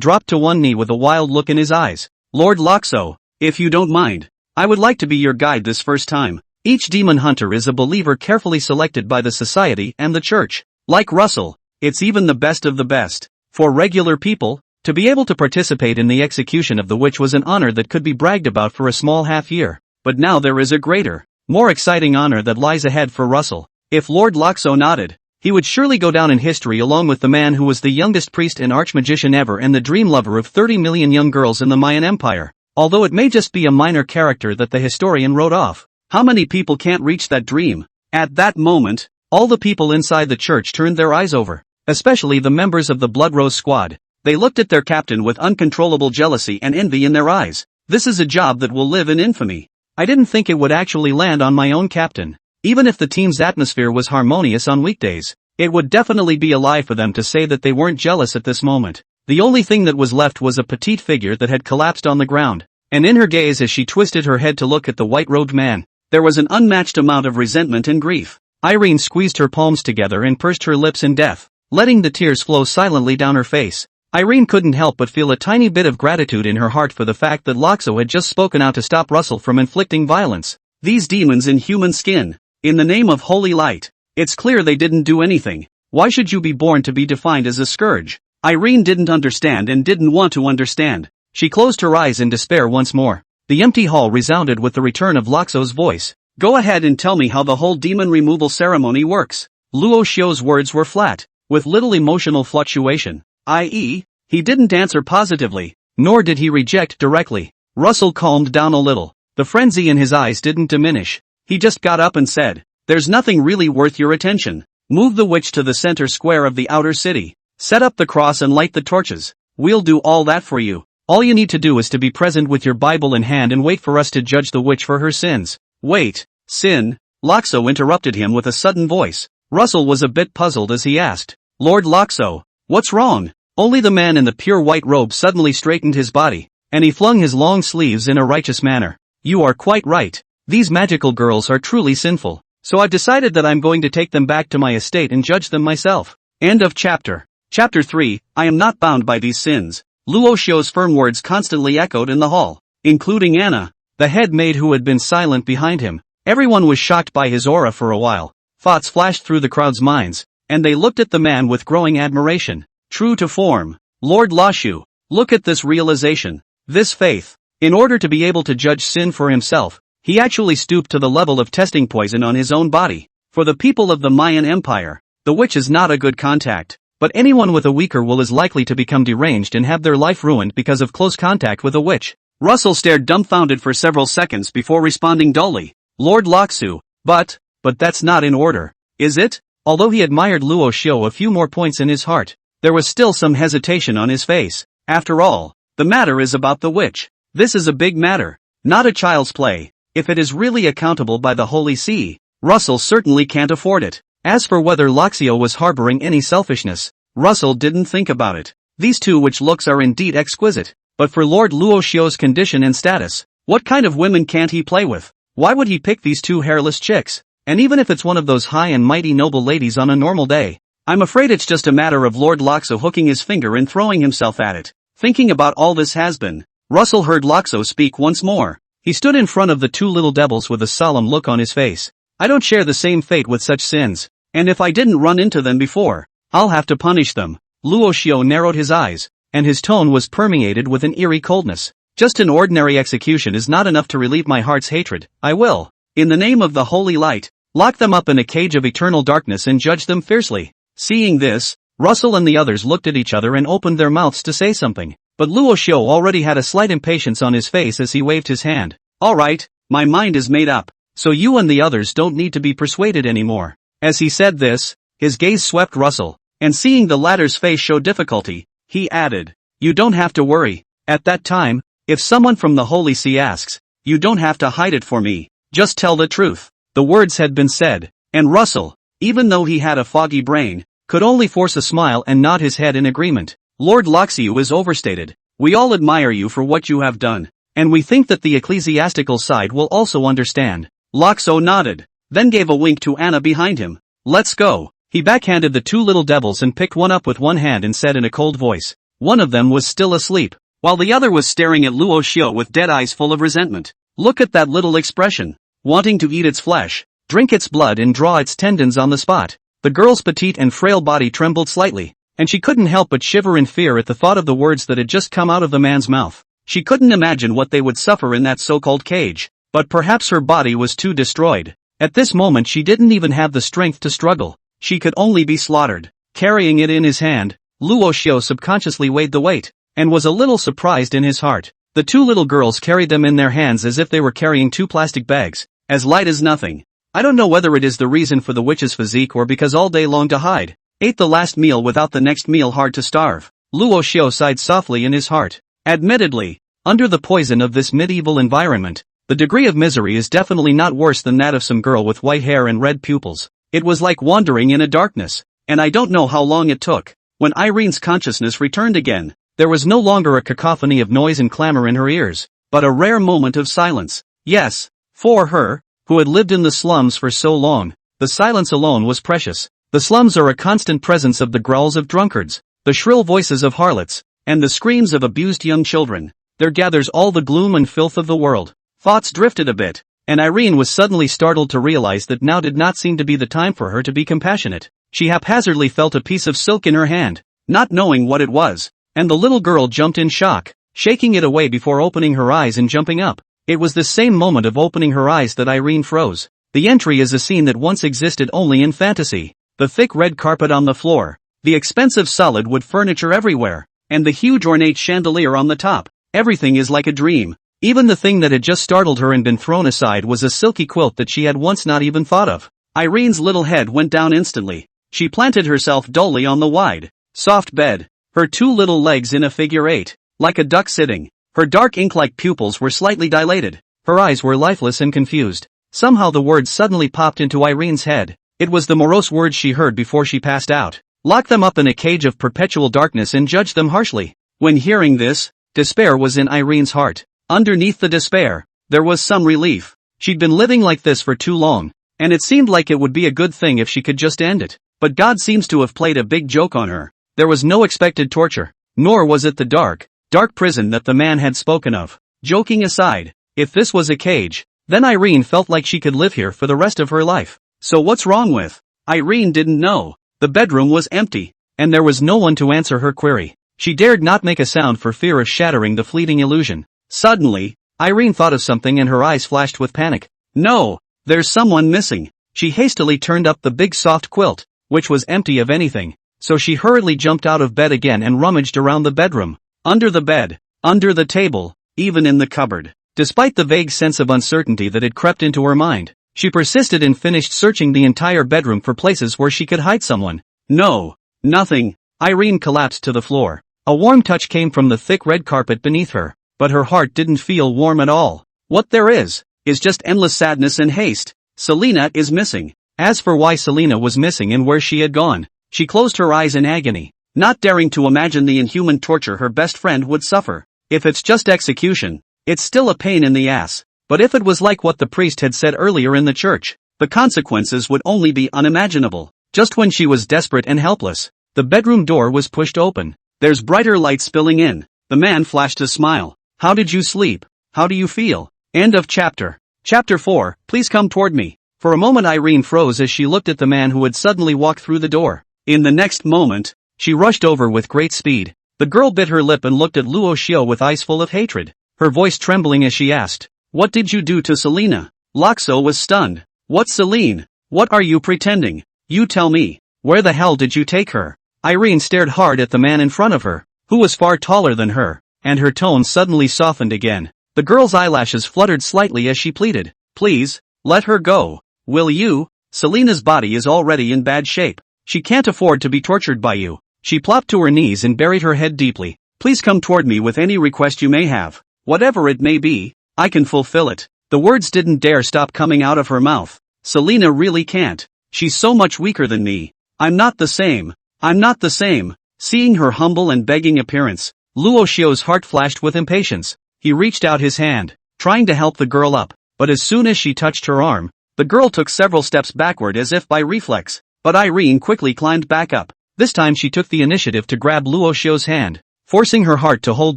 dropped to one knee with a wild look in his eyes. "Lord Loxo, if you don't mind, I would like to be your guide this first time." Each demon hunter is a believer carefully selected by the society and the church. Like Russell, it's even the best of the best. For regular people, to be able to participate in the execution of the witch was an honor that could be bragged about for a small half year. But now there is a greater, more exciting honor that lies ahead for Russell. If Lord Loxo nodded, he would surely go down in history along with the man who was the youngest priest and archmagician ever and the dream lover of 30 million young girls in the Mayan Empire. Although it may just be a minor character that the historian wrote off, how many people can't reach that dream? At that moment, all the people inside the church turned their eyes over, especially the members of the Blood Rose Squad. They looked at their captain with uncontrollable jealousy and envy in their eyes. This is a job that will live in infamy. I didn't think it would actually land on my own captain. Even if the team's atmosphere was harmonious on weekdays, it would definitely be a lie for them to say that they weren't jealous at this moment. The only thing that was left was a petite figure that had collapsed on the ground, and in her gaze as she twisted her head to look at the white-robed man, there was an unmatched amount of resentment and grief. Irene squeezed her palms together and pursed her lips in death, letting the tears flow silently down her face. Irene couldn't help but feel a tiny bit of gratitude in her heart for the fact that Loxo had just spoken out to stop Russell from inflicting violence. These demons in human skin, in the name of holy light, it's clear they didn't do anything. Why should you be born to be defined as a scourge? Irene didn't understand and didn't want to understand. She closed her eyes in despair once more. The empty hall resounded with the return of Loxo's voice. "Go ahead and tell me how the whole demon removal ceremony works." Luo Shou's words were flat, with little emotional fluctuation, i.e., he didn't answer positively, nor did he reject directly. Russell calmed down a little. The frenzy in his eyes didn't diminish. He just got up and said, "There's nothing really worth your attention. Move the witch to the center square of the outer city. Set up the cross and light the torches. We'll do all that for you. All you need to do is to be present with your Bible in hand and wait for us to judge the witch for her sins." "Wait, sin?" Loxo interrupted him with a sudden voice. Russell was a bit puzzled as he asked, "Lord Loxo, what's wrong?" Only the man in the pure white robe suddenly straightened his body, and he flung his long sleeves in a righteous manner. "You are quite right. These magical girls are truly sinful. So I've decided that I'm going to take them back to my estate and judge them myself." End of chapter. Chapter 3, I am not bound by these sins. Luo Shou's firm words constantly echoed in the hall, including Anna. the head maid who had been silent behind him. Everyone was shocked by his aura for a while. Thoughts flashed through the crowd's minds, and they looked at the man with growing admiration. True to form, Lord Lashu, look at this realization, this faith. In order to be able to judge sin for himself, he actually stooped to the level of testing poison on his own body. For the people of the Mayan Empire, the witch is not a good contact, but anyone with a weaker will is likely to become deranged and have their life ruined because of close contact with a witch. Russell stared dumbfounded for several seconds before responding dully. Lord Laksu, but that's not in order, is it? Although he admired Luo Xiu a few more points in his heart, there was still some hesitation on his face. After all, the matter is about the witch. This is a big matter, not a child's play. If it is really accountable by the Holy See, Russell certainly can't afford it. As for whether Luxio was harboring any selfishness, Russell didn't think about it. These two witch looks are indeed exquisite, but for Lord Luo Xiu's condition and status, what kind of women can't he play with? Why would he pick these two hairless chicks? And even if it's one of those high and mighty noble ladies on a normal day, I'm afraid it's just a matter of Lord Luxo hooking his finger and throwing himself at it. Thinking about all this has been, Russell heard Luxo speak once more. He stood in front of the two little devils with a solemn look on his face. I don't share the same fate with such sins, and if I didn't run into them before, I'll have to punish them. Luo Xiu narrowed his eyes, and his tone was permeated with an eerie coldness. Just an ordinary execution is not enough to relieve my heart's hatred. I will, in the name of the holy light, lock them up in a cage of eternal darkness and judge them fiercely. Seeing this, Russell and the others looked at each other and opened their mouths to say something, but Luo Xiu already had a slight impatience on his face as he waved his hand. All right, my mind is made up, so you and the others don't need to be persuaded anymore. As he said this, his gaze swept Russell, and seeing the latter's face show difficulty, he added, you don't have to worry. At that time, if someone from the Holy See asks, you don't have to hide it for me, just tell the truth. The words had been said, and Russell, even though he had a foggy brain, could only force a smile and nod his head in agreement. Lord Loxiu is overstated. We all admire you for what you have done, and we think that the ecclesiastical side will also understand. Loxo nodded, then gave a wink to Anna behind him. Let's go. He backhanded the two little devils and picked one up with one hand and said in a cold voice. One of them was still asleep, while the other was staring at Luo Xiu with dead eyes full of resentment. Look at that little expression. Wanting to eat its flesh, drink its blood and draw its tendons on the spot. The girl's petite and frail body trembled slightly, and she couldn't help but shiver in fear at the thought of the words that had just come out of the man's mouth. She couldn't imagine what they would suffer in that so-called cage, but perhaps her body was too destroyed. At this moment she didn't even have the strength to struggle. She could only be slaughtered. Carrying it in his hand, Luo Xiu subconsciously weighed the weight, and was a little surprised in his heart. The two little girls carried them in their hands as if they were carrying two plastic bags, as light as nothing. I don't know whether it is the reason for the witch's physique or because all day long to hide. Ate the last meal without the next meal hard to starve. Luo Xiu sighed softly in his heart. Admittedly, under the poison of this medieval environment, the degree of misery is definitely not worse than that of some girl with white hair and red pupils. It was like wandering in a darkness, and I don't know how long it took. When Irene's consciousness returned again, there was no longer a cacophony of noise and clamor in her ears, but a rare moment of silence. Yes, for her, who had lived in the slums for so long, the silence alone was precious. The slums are a constant presence of the growls of drunkards, the shrill voices of harlots, and the screams of abused young children. There gathers all the gloom and filth of the world. Thoughts drifted a bit, and Irene was suddenly startled to realize that now did not seem to be the time for her to be compassionate. She haphazardly felt a piece of silk in her hand, not knowing what it was, and the little girl jumped in shock, shaking it away before opening her eyes and jumping up. It was the same moment of opening her eyes that Irene froze. The entry is a scene that once existed only in fantasy. The thick red carpet on the floor, the expensive solid wood furniture everywhere, and the huge ornate chandelier on the top. Everything is like a dream. Even the thing that had just startled her and been thrown aside was a silky quilt that she had once not even thought of. Irene's little head went down instantly. She planted herself dully on the wide, soft bed, her two little legs in a figure eight, like a duck sitting. Her dark ink-like pupils were slightly dilated. Her eyes were lifeless and confused. Somehow the words suddenly popped into Irene's head. It was the morose words she heard before she passed out. Lock them up in a cage of perpetual darkness and judge them harshly. When hearing this, despair was in Irene's heart. Underneath the despair, there was some relief. She'd been living like this for too long, and it seemed like it would be a good thing if she could just end it. But God seems to have played a big joke on her. There was no expected torture, nor was it the dark prison that the man had spoken of. Joking aside, If this was a cage, then Irene felt like she could live here for the rest of her life. So what's wrong with? Irene didn't know. The bedroom was empty, and there was no one to answer her query. She dared not make a sound for fear of shattering the fleeting illusion. Suddenly, Irene thought of something and her eyes flashed with panic. No, there's someone missing. She hastily turned up the big soft quilt, which was empty of anything. So she hurriedly jumped out of bed again and rummaged around the bedroom. Under the bed, under the table, even in the cupboard. Despite the vague sense of uncertainty that had crept into her mind, she persisted and finished searching the entire bedroom for places where she could hide someone. No, nothing. Irene collapsed to the floor. A warm touch came from the thick red carpet beneath her, but her heart didn't feel warm at all. What there is just endless sadness and haste. Selena is missing. As for why Selena was missing and where she had gone, she closed her eyes in agony, not daring to imagine the inhuman torture her best friend would suffer. If it's just execution, it's still a pain in the ass. But if it was like what the priest had said earlier in the church, the consequences would only be unimaginable. Just when she was desperate and helpless, the bedroom door was pushed open. There's brighter light spilling in. The man flashed a smile. How did you sleep? How do you feel? End of chapter. Chapter 4, please come toward me. For a moment Irene froze as she looked at the man who had suddenly walked through the door. In the next moment, she rushed over with great speed. The girl bit her lip and looked at Luo Xiao with eyes full of hatred, her voice trembling as she asked, "What did you do to Selena?" Luoxiao was stunned. "What Celine? What are you pretending? You tell me. Where the hell did you take her?" Irene stared hard at the man in front of her, who was far taller than her, and her tone suddenly softened again. The girl's eyelashes fluttered slightly as she pleaded, "Please, let her go. Will you? Selena's body is already in bad shape. She can't afford to be tortured by you." She plopped to her knees and buried her head deeply. "Please come toward me with any request you may have. Whatever it may be, I can fulfill it." The words didn't dare stop coming out of her mouth. "Selena really can't. She's so much weaker than me. I'm not the same. I'm not the same." Seeing her humble and begging appearance, Luo Xiao's heart flashed with impatience. He reached out his hand, trying to help the girl up, but as soon as she touched her arm, the girl took several steps backward as if by reflex. But Irene quickly climbed back up. This time she took the initiative to grab Luo Xiao's hand, forcing her heart to hold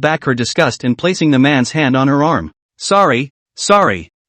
back her disgust and placing the man's hand on her arm. Sorry.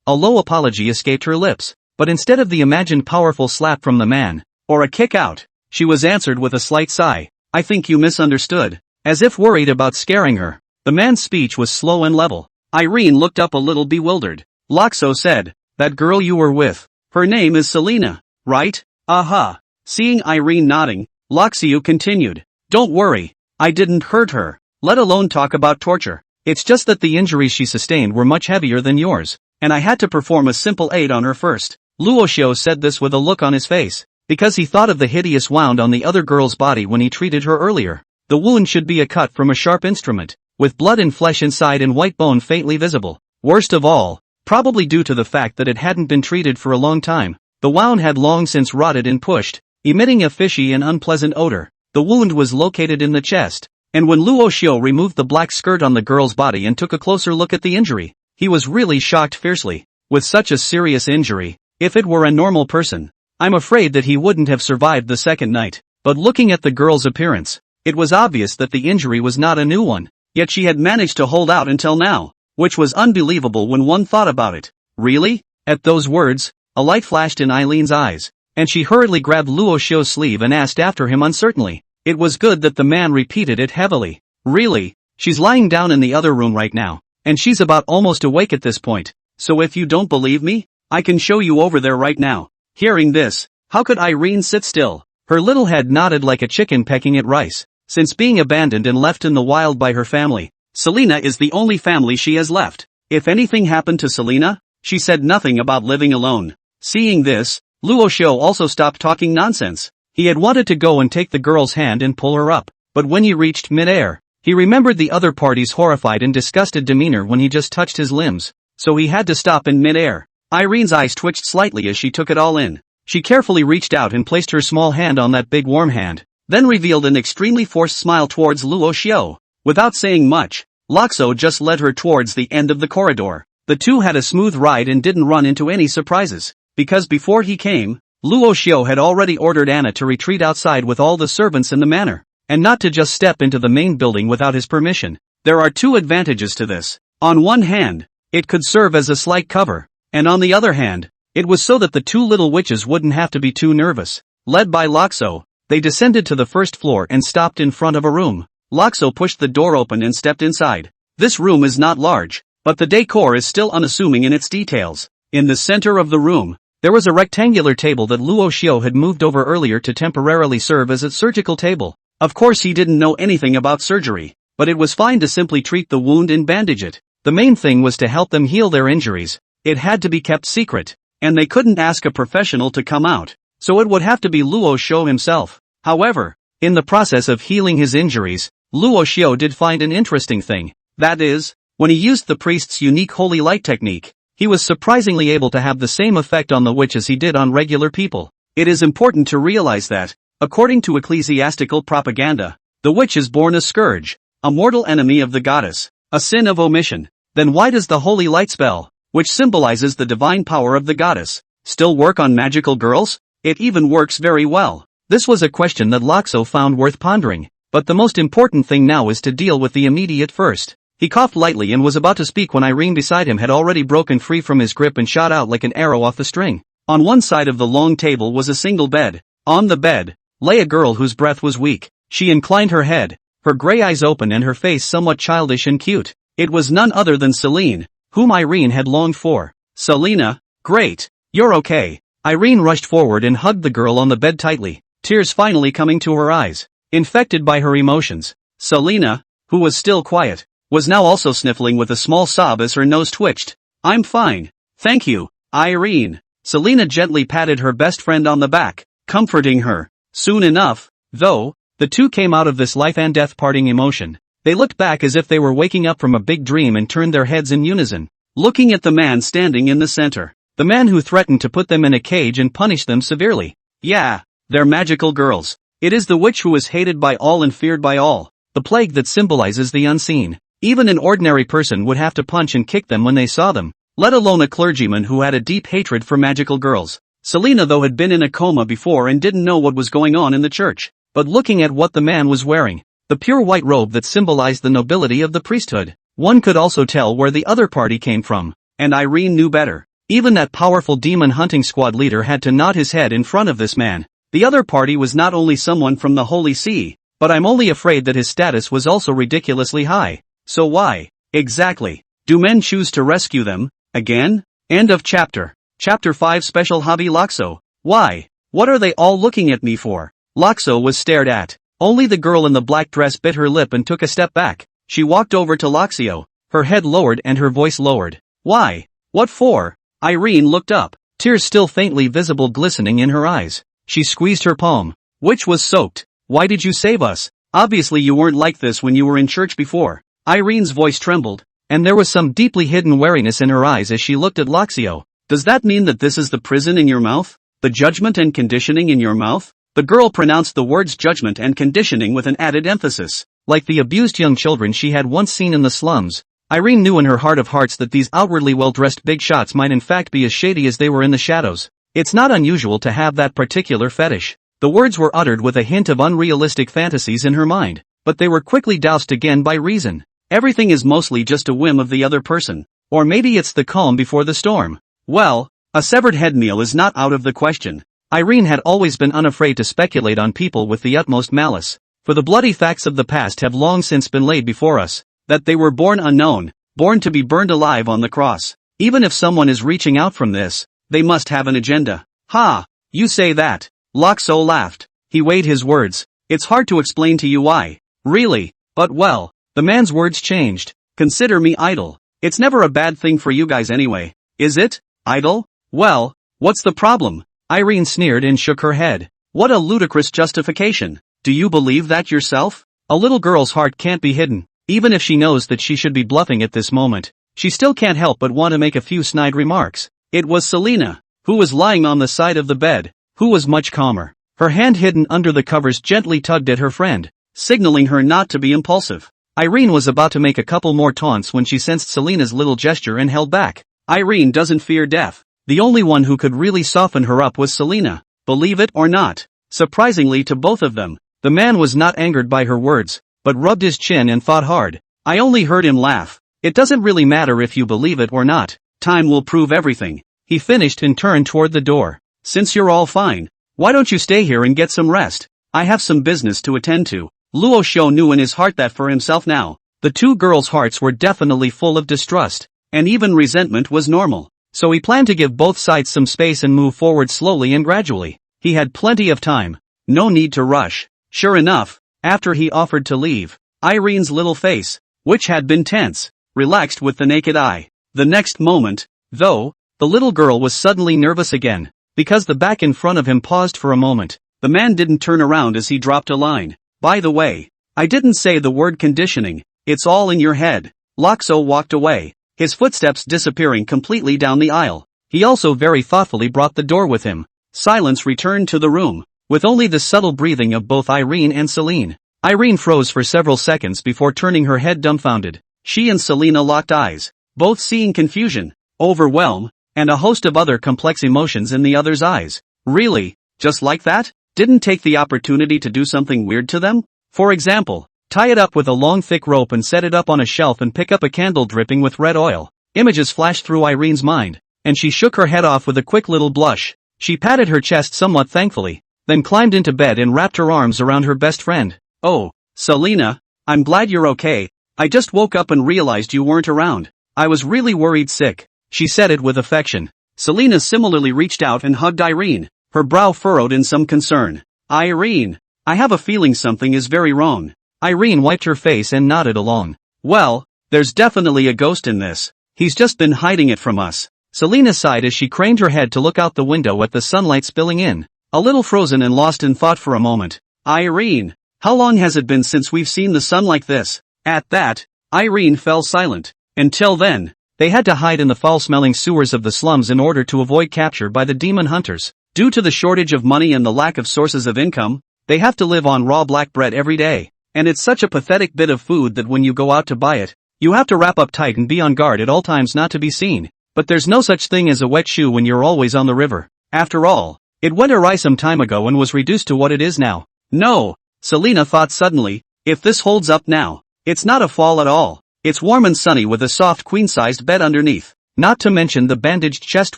A low apology escaped her lips, but instead of the imagined powerful slap from the man, or a kick out, she was answered with a slight sigh. "I think you misunderstood." As if worried about scaring her, the man's speech was slow and level. Irene looked up a little bewildered. Luoxiao said, "That girl you were with, her name is Selena, right?" "Aha." Seeing Irene nodding, Luoxiao continued, "Don't worry, I didn't hurt her, let alone talk about torture. It's just that the injuries she sustained were much heavier than yours, and I had to perform a simple aid on her first." Luo Xiao said this with a look on his face, because he thought of the hideous wound on the other girl's body when he treated her earlier. The wound should be a cut from a sharp instrument, with blood and flesh inside and white bone faintly visible. Worst of all, probably due to the fact that it hadn't been treated for a long time, the wound had long since rotted and pushed, emitting a fishy and unpleasant odor. The wound was located in the chest, and when Luo Xiao removed the black skirt on the girl's body and took a closer look at the injury, he was really shocked fiercely. With such a serious injury, if it were a normal person, I'm afraid that he wouldn't have survived the second night. But looking at the girl's appearance, it was obvious that the injury was not a new one, yet she had managed to hold out until now, which was unbelievable when one thought about it. "Really?" At those words, a light flashed in Eileen's eyes, and she hurriedly grabbed Luo Xiao's sleeve and asked after him uncertainly. It was good that the man repeated it heavily. "Really? She's lying down in the other room right now, and she's about almost awake at this point. So if you don't believe me, I can show you over there right now." Hearing this, how could Irene sit still? Her little head nodded like a chicken pecking at rice. Since being abandoned and left in the wild by her family, Selena is the only family she has left. If anything happened to Selena, she said nothing about living alone. Seeing this, Luo Xiao also stopped talking nonsense. He had wanted to go and take the girl's hand and pull her up, but when he reached mid-air, he remembered the other party's horrified and disgusted demeanor when he just touched his limbs, so he had to stop in mid-air. Irene's eyes twitched slightly as she took it all in. She carefully reached out and placed her small hand on that big warm hand, then revealed an extremely forced smile towards Luo Xiao. Without saying much, Luoxiao just led her towards the end of the corridor. The two had a smooth ride and didn't run into any surprises, because before he came, Luo Xiao had already ordered Anna to retreat outside with all the servants in the manor, and not to just step into the main building without his permission. There are two advantages to this. On one hand, It could serve as a slight cover. And on the other hand, it was so that the two little witches wouldn't have to be too nervous. Led by Loxo, they descended to the first floor and stopped in front of a room. Loxo pushed the door open and stepped inside. This room is not large, but the decor is still unassuming in its details. In the center of the room, there was a rectangular table that Luo Xiao had moved over earlier to temporarily serve as its surgical table. Of course he didn't know anything about surgery, but it was fine to simply treat the wound and bandage it. The main thing was to help them heal their injuries. It had to be kept secret, and they couldn't ask a professional to come out, so it would have to be Luo Xiao himself. However, in the process of healing his injuries, Luo Xiao did find an interesting thing. That is, when he used the priest's unique holy light technique, he was surprisingly able to have the same effect on the witch as he did on regular people. It is important to realize that, according to ecclesiastical propaganda, the witch is born a scourge, a mortal enemy of the goddess, a sin of omission. Then why does the holy light spell, which symbolizes the divine power of the goddess, still work on magical girls? It even works very well. This was a question that Loxo found worth pondering, but the most important thing now is to deal with the immediate first. He coughed lightly and was about to speak when Irene beside him had already broken free from his grip and shot out like an arrow off the string. On one side of the long table was a single bed. On the bed lay a girl whose breath was weak. She inclined her head, her gray eyes open and her face somewhat childish and cute. It was none other than Celine, whom Irene had longed for. Selena, great, you're okay. Irene rushed forward and hugged the girl on the bed tightly, tears finally coming to her eyes. Infected by her emotions, Selena, who was still quiet, was now also sniffling with a small sob as her nose twitched. I'm fine, thank you, Irene. Selena gently patted her best friend on the back, comforting her. Soon enough, though, the two came out of this life and death parting emotion. They looked back as if they were waking up from a big dream and turned their heads in unison, looking at the man standing in the center. The man who threatened to put them in a cage and punish them severely. Yeah, they're magical girls. It is the witch who is hated by all and feared by all, the plague that symbolizes the unseen. Even an ordinary person would have to punch and kick them when they saw them, let alone a clergyman who had a deep hatred for magical girls. Selena though had been in a coma before and didn't know what was going on in the church, but looking at what the man was wearing, the pure white robe that symbolized the nobility of the priesthood, one could also tell where the other party came from, and Irene knew better. Even that powerful demon hunting squad leader had to nod his head in front of this man. The other party was not only someone from the Holy See, but I'm only afraid that his status was also ridiculously high. So why, exactly, do men choose to rescue them, again? End of chapter. Chapter 5 Special Hobby Loxo. Why? What are they all looking at me for? Loxo was stared at. Only the girl in the black dress bit her lip and took a step back. She walked over to Loxio, her head lowered and her voice lowered. Why? What for? Irene looked up, tears still faintly visible glistening in her eyes. She squeezed her palm, which was soaked. Why did you save us? Obviously you weren't like this when you were in church before. Irene's voice trembled, and there was some deeply hidden wariness in her eyes as she looked at Loxio. Does that mean that this is the prison in your mouth? The judgment and conditioning in your mouth? The girl pronounced the words judgment and conditioning with an added emphasis. Like the abused young children she had once seen in the slums, Irene knew in her heart of hearts that these outwardly well-dressed big shots might in fact be as shady as they were in the shadows. It's not unusual to have that particular fetish. The words were uttered with a hint of unrealistic fantasies in her mind, but they were quickly doused again by reason. Everything is mostly just a whim of the other person. Or maybe it's the calm before the storm. Well, a severed head meal is not out of the question. Irene had always been unafraid to speculate on people with the utmost malice, for the bloody facts of the past have long since been laid before us. That they were born unknown, born to be burned alive on the cross. Even if someone is reaching out from this, they must have an agenda. Ha! You say that. Loxo laughed. He weighed his words. It's hard to explain to you why. Really, but well, the man's words changed. Consider me idle. It's never a bad thing for you guys anyway. Is it? Idle? Well, what's the problem? Irene sneered and shook her head. What a ludicrous justification. Do you believe that yourself? A little girl's heart can't be hidden. Even if she knows that she should be bluffing at this moment, she still can't help but want to make a few snide remarks. It was Selena, who was lying on the side of the bed, who was much calmer. Her hand hidden under the covers gently tugged at her friend, signaling her not to be impulsive. Irene was about to make a couple more taunts when she sensed Selena's little gesture and held back. Irene doesn't fear death. The only one who could really soften her up was Selena, believe it or not. Surprisingly to both of them, the man was not angered by her words, but rubbed his chin and thought hard. I only heard him laugh. It doesn't really matter if you believe it or not. Time will prove everything. He finished and turned toward the door. Since you're all fine, why don't you stay here and get some rest? I have some business to attend to. Luo Shou knew in his heart that for himself now. The two girls' hearts were definitely full of distrust. And even resentment was normal. So he planned to give both sides some space and move forward slowly and gradually. He had plenty of time. No need to rush. Sure enough, after he offered to leave, Irene's little face, which had been tense, relaxed with the naked eye. The next moment, though, the little girl was suddenly nervous again, because the back in front of him paused for a moment. The man didn't turn around as he dropped a line. By the way, I didn't say the word conditioning, it's all in your head. Loxo walked away, his footsteps disappearing completely down the aisle. He also very thoughtfully brought the door with him. Silence returned to the room, with only the subtle breathing of both Irene and Celine. Irene froze for several seconds before turning her head dumbfounded. She and Selena locked eyes, both seeing confusion, overwhelm, and a host of other complex emotions in the other's eyes. Really? Just like that? Didn't take the opportunity to do something weird to them? For example, tie it up with a long thick rope and set it up on a shelf and pick up a candle dripping with red oil. Images flashed through Irene's mind, and she shook her head off with a quick little blush. She patted her chest somewhat thankfully, then climbed into bed and wrapped her arms around her best friend. Oh, Selena, I'm glad you're okay. I just woke up and realized you weren't around. I was really worried sick. She said it with affection. Selena similarly reached out and hugged Irene, her brow furrowed in some concern. Irene, I have a feeling something is very wrong. Irene wiped her face and nodded along. Well, there's definitely a ghost in this. He's just been hiding it from us. Selena sighed as she craned her head to look out the window at the sunlight spilling in, a little frozen and lost in thought for a moment. Irene, how long has it been since we've seen the sun like this? At that, Irene fell silent. Until then, they had to hide in the foul-smelling sewers of the slums in order to avoid capture by the demon hunters. Due to the shortage of money and the lack of sources of income, they have to live on raw black bread every day. And it's such a pathetic bit of food that when you go out to buy it, you have to wrap up tight and be on guard at all times not to be seen. But there's no such thing as a wet shoe when you're always on the river. After all, it went awry some time ago and was reduced to what it is now. No, Selena thought suddenly, if this holds up now, it's not a fall at all. It's warm and sunny with a soft queen-sized bed underneath. Not to mention the bandaged chest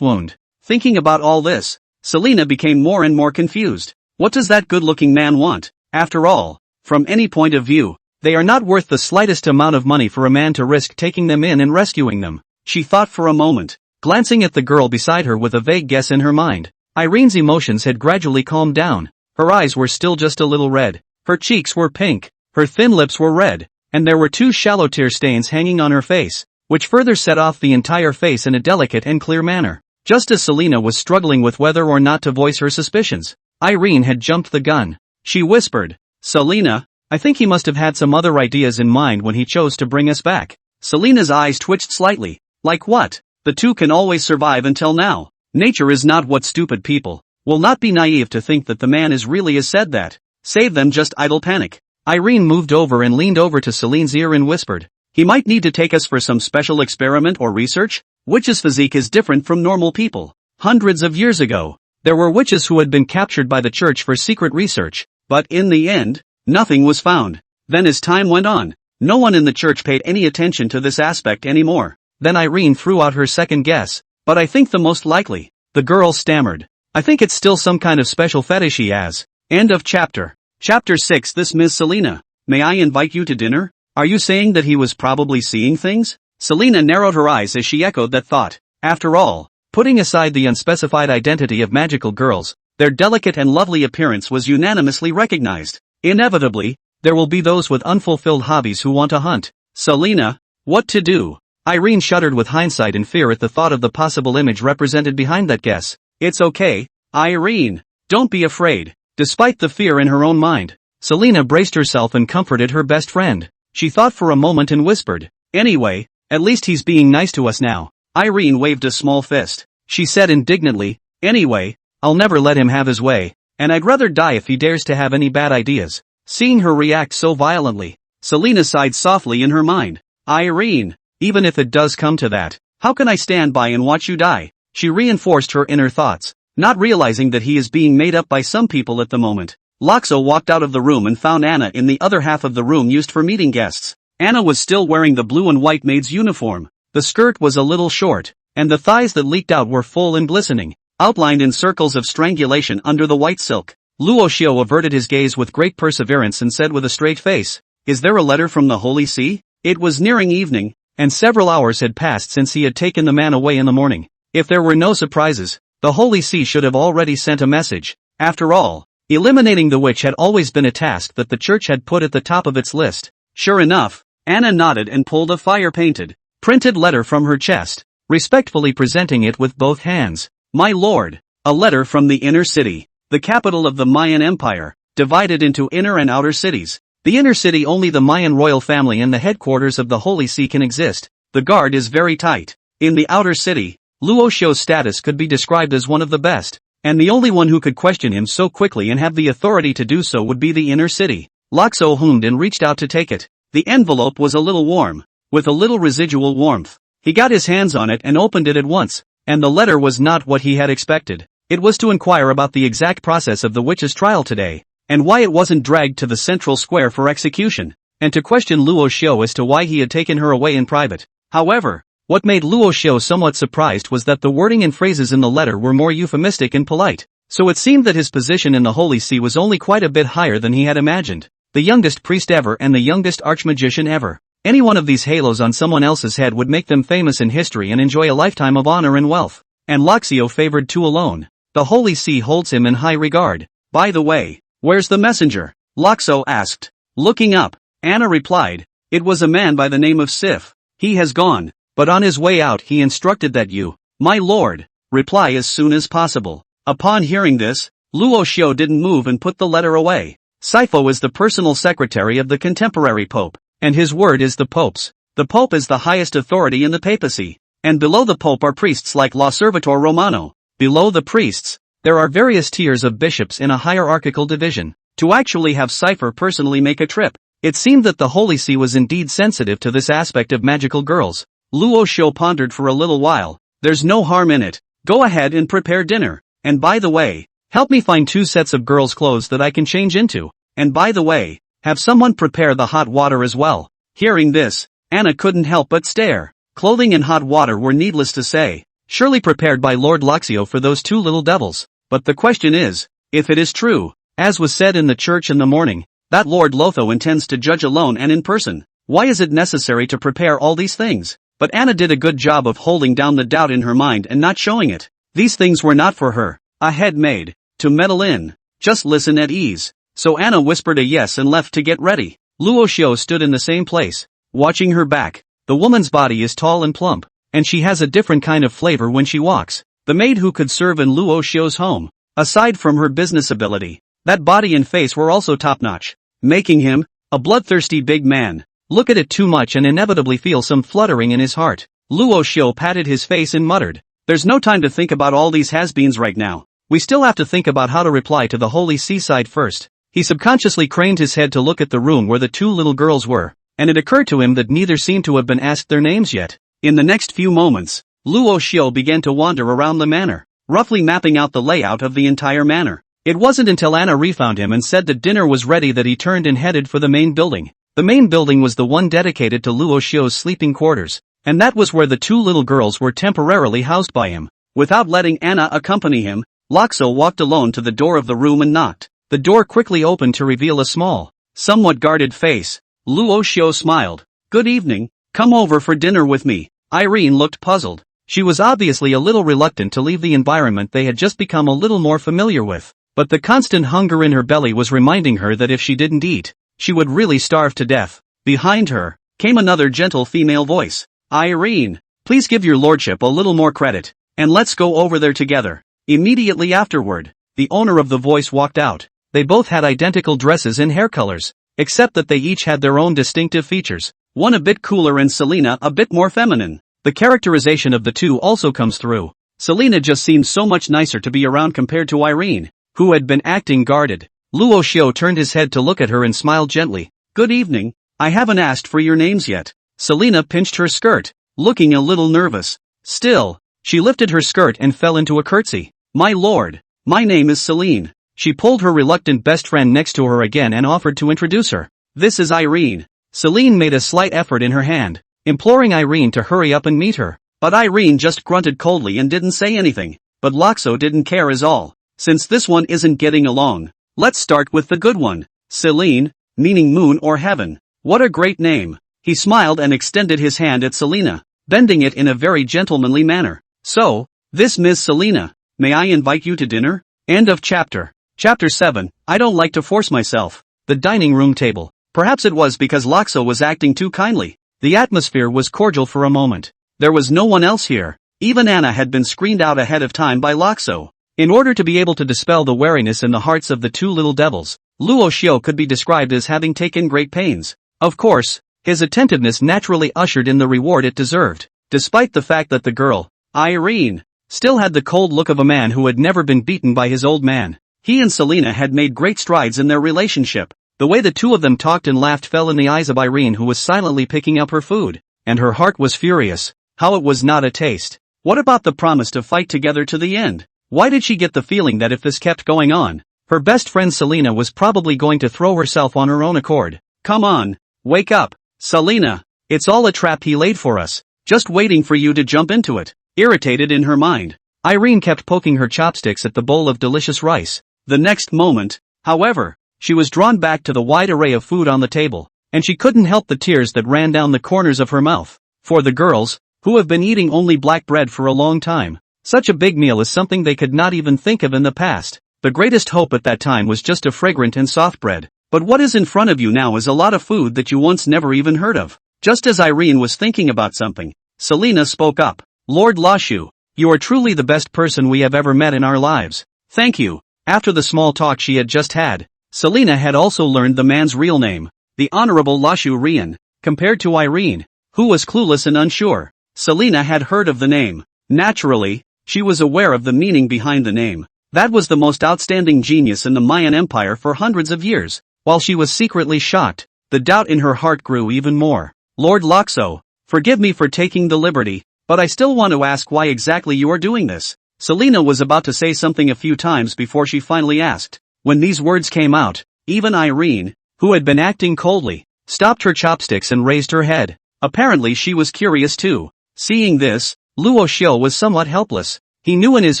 wound. Thinking about all this, Selena became more and more confused. What does that good-looking man want? After all, from any point of view, they are not worth the slightest amount of money for a man to risk taking them in and rescuing them. She thought for a moment, glancing at the girl beside her with a vague guess in her mind. Irene's emotions had gradually calmed down. Her eyes were still just a little red. Her cheeks were pink. Her thin lips were red. And there were two shallow tear stains hanging on her face, which further set off the entire face in a delicate and clear manner. Just as Selena was struggling with whether or not to voice her suspicions, Irene had jumped the gun. She whispered, Selena, I think he must have had some other ideas in mind when he chose to bring us back. Selena's eyes twitched slightly. Like what? The two can always survive until now. Nature is not what stupid people will not be naive to think that the man is really as said that. Save them just idle panic. Irene moved over and leaned over to Celine's ear and whispered, he might need to take us for some special experiment or research? Witches' physique is different from normal people. Hundreds of years ago, there were witches who had been captured by the church for secret research, but in the end, nothing was found. Then as time went on, no one in the church paid any attention to this aspect anymore. Then Irene threw out her second guess. But I think the most likely, the girl stammered. I think it's still some kind of special fetish he has. End of chapter. Chapter 6. This Ms. Selena, may I invite you to dinner? Are you saying that he was probably seeing things? Selena narrowed her eyes as she echoed that thought. After all, putting aside the unspecified identity of magical girls, their delicate and lovely appearance was unanimously recognized. Inevitably, there will be those with unfulfilled hobbies who want to hunt. Selena, what to do? Irene shuddered with hindsight and fear at the thought of the possible image represented behind that guess. It's okay, Irene. Don't be afraid. Despite the fear in her own mind, Selena braced herself and comforted her best friend. She thought for a moment and whispered, anyway, at least he's being nice to us now. Irene waved a small fist. She said indignantly, anyway, I'll never let him have his way, and I'd rather die if he dares to have any bad ideas. Seeing her react so violently, Selena sighed softly in her mind. Irene, even if it does come to that, how can I stand by and watch you die? She reinforced her inner thoughts, not realizing that he is being made up by some people at the moment. Loxo walked out of the room and found Anna in the other half of the room used for meeting guests. Anna was still wearing the blue and white maid's uniform. The skirt was a little short, and the thighs that leaked out were full and glistening, outlined in circles of strangulation under the white silk. Luo Xiao averted his gaze with great perseverance and said with a straight face, "Is there a letter from the Holy See?" It was nearing evening, and several hours had passed since he had taken the man away in the morning. If there were no surprises, the Holy See should have already sent a message. After all, eliminating the witch had always been a task that the church had put at the top of its list. Sure enough, Anna nodded and pulled a fire-painted, printed letter from her chest, respectfully presenting it with both hands. "My lord, a letter from the inner city, the capital of the Mayan Empire, divided into inner and outer cities. The inner city only the Mayan royal family and the headquarters of the Holy See can exist. The guard is very tight. In the outer city, Luo Xiao's status could be described as one of the best, and the only one who could question him so quickly and have the authority to do so would be the inner city." Luxo hummed and reached out to take it. The envelope was a little warm, with a little residual warmth. He got his hands on it and opened it at once, and the letter was not what he had expected. It was to inquire about the exact process of the witch's trial today, and why it wasn't dragged to the central square for execution, and to question Luo Xiao as to why he had taken her away in private. However, what made Luo Xiao somewhat surprised was that the wording and phrases in the letter were more euphemistic and polite, so it seemed that his position in the Holy See was only quite a bit higher than he had imagined. The youngest priest ever and the youngest archmagician ever. Any one of these halos on someone else's head would make them famous in history and enjoy a lifetime of honor and wealth. And Luxio favored two alone. The Holy See holds him in high regard. "By the way, where's the messenger?" Luxo asked. Looking up, Anna replied, "It was a man by the name of Sif. He has gone, but on his way out he instructed that you, my lord, reply as soon as possible." Upon hearing this, Luo Xiao didn't move and put the letter away. Sifo is the personal secretary of the contemporary pope, and his word is the pope's. The pope is the highest authority in the papacy, and below the pope are priests like La Servitor Romano. Below the priests, there are various tiers of bishops in a hierarchical division. To actually have Sifo personally make a trip, it seemed that the Holy See was indeed sensitive to this aspect of magical girls. Luo Xiao pondered for a little while. "There's no harm in it. Go ahead and prepare dinner. And by the way, help me find 2 sets of girls' clothes that I can change into. And by the way, have someone prepare the hot water as well." Hearing this, Anna couldn't help but stare. Clothing and hot water were needless to say, surely prepared by Lord Luxio for those 2 little devils. But the question is, if it is true, as was said in the church in the morning, that Lord Lotho intends to judge alone and in person, why is it necessary to prepare all these things? But Anna did a good job of holding down the doubt in her mind and not showing it. These things were not for her, a head maid, to meddle in. Just listen at ease. So Anna whispered a yes and left to get ready. Luo Xiao stood in the same place, watching her back. The woman's body is tall and plump, and she has a different kind of flavor when she walks. The maid who could serve in Luo Xiao's home, aside from her business ability, that body and face were also top-notch, making him a bloodthirsty big man. Look at it too much and inevitably feel some fluttering in his heart. Luo Xiao patted his face and muttered, "There's no time to think about all these has-beens right now. We still have to think about how to reply to the Holy Seaside first." He subconsciously craned his head to look at the room where the 2 little girls were, and it occurred to him that neither seemed to have been asked their names yet. In the next few moments, Luo Xiao began to wander around the manor, roughly mapping out the layout of the entire manor. It wasn't until Anna refound him and said that dinner was ready that he turned and headed for the main building. The main building was the one dedicated to Luo Xiao's sleeping quarters, and that was where the 2 little girls were temporarily housed by him. Without letting Anna accompany him, Luxo walked alone to the door of the room and knocked. The door quickly opened to reveal a small, somewhat guarded face. Luo Xiao smiled. "Good evening, come over for dinner with me." Irene looked puzzled. She was obviously a little reluctant to leave the environment they had just become a little more familiar with, but the constant hunger in her belly was reminding her that if she didn't eat, she would really starve to death. Behind her came another gentle female voice. "Irene, please give your lordship a little more credit, and let's go over there together." Immediately afterward, the owner of the voice walked out. They both had identical dresses and hair colors, except that they each had their own distinctive features, one a bit cooler and Selena a bit more feminine. The characterization of the 2 also comes through. Selena just seemed so much nicer to be around compared to Irene, who had been acting guarded. Luo Xiao turned his head to look at her and smiled gently. "Good evening, I haven't asked for your names yet." Selena pinched her skirt, looking a little nervous. Still, she lifted her skirt and fell into a curtsy. "My lord, my name is Celine." She pulled her reluctant best friend next to her again and offered to introduce her. "This is Irene. Celine made a slight effort in her hand, imploring Irene to hurry up and meet her. But Irene just grunted coldly and didn't say anything. But Loxo didn't care at all. Since this one isn't getting along, let's start with the good one. Celine, meaning moon or heaven. What a great name. He smiled and extended his hand at Selena, bending it in a very gentlemanly manner. So, this Miss Selena, may I invite you to dinner? End of chapter. Chapter 7, I don't like to force myself. The dining room table. Perhaps it was because Loxo was acting too kindly. The atmosphere was cordial for a moment. There was no one else here. Even Anna had been screened out ahead of time by Loxo. In order to be able to dispel the wariness in the hearts of the two little devils, Luo Xiao could be described as having taken great pains. Of course, his attentiveness naturally ushered in the reward it deserved, despite the fact that the girl, Irene, still had the cold look of a man who had never been beaten by his old man. He and Selena had made great strides in their relationship. The way the two of them talked and laughed fell in the eyes of Irene, who was silently picking up her food, and her heart was furious. How it was not a taste. What about the promise to fight together to the end? Why did she get the feeling that if this kept going on, her best friend Selena was probably going to throw herself on her own accord? Come on, wake up, Selena. It's all a trap he laid for us, just waiting for you to jump into it. Irritated in her mind, Irene kept poking her chopsticks at the bowl of delicious rice. The next moment, however, she was drawn back to the wide array of food on the table, and she couldn't help the tears that ran down the corners of her mouth. For the girls, who have been eating only black bread for a long time, such a big meal is something they could not even think of in the past. The greatest hope at that time was just a fragrant and soft bread. But what is in front of you now is a lot of food that you once never even heard of. Just as Irene was thinking about something, Selena spoke up. Lord Lashu, you are truly the best person we have ever met in our lives. Thank you. After the small talk she had just had, Selena had also learned the man's real name, the Honorable Lashu Rian. Compared to Irene, who was clueless and unsure, Selena had heard of the name. Naturally, she was aware of the meaning behind the name. That was the most outstanding genius in the Mayan Empire for hundreds of years. While she was secretly shocked, the doubt in her heart grew even more. Lord Loxo, forgive me for taking the liberty, but I still want to ask why exactly you are doing this. Selena was about to say something a few times before she finally asked. When these words came out, even Irene, who had been acting coldly, stopped her chopsticks and raised her head. Apparently she was curious too. Seeing this, Luo Xiao was somewhat helpless. He knew in his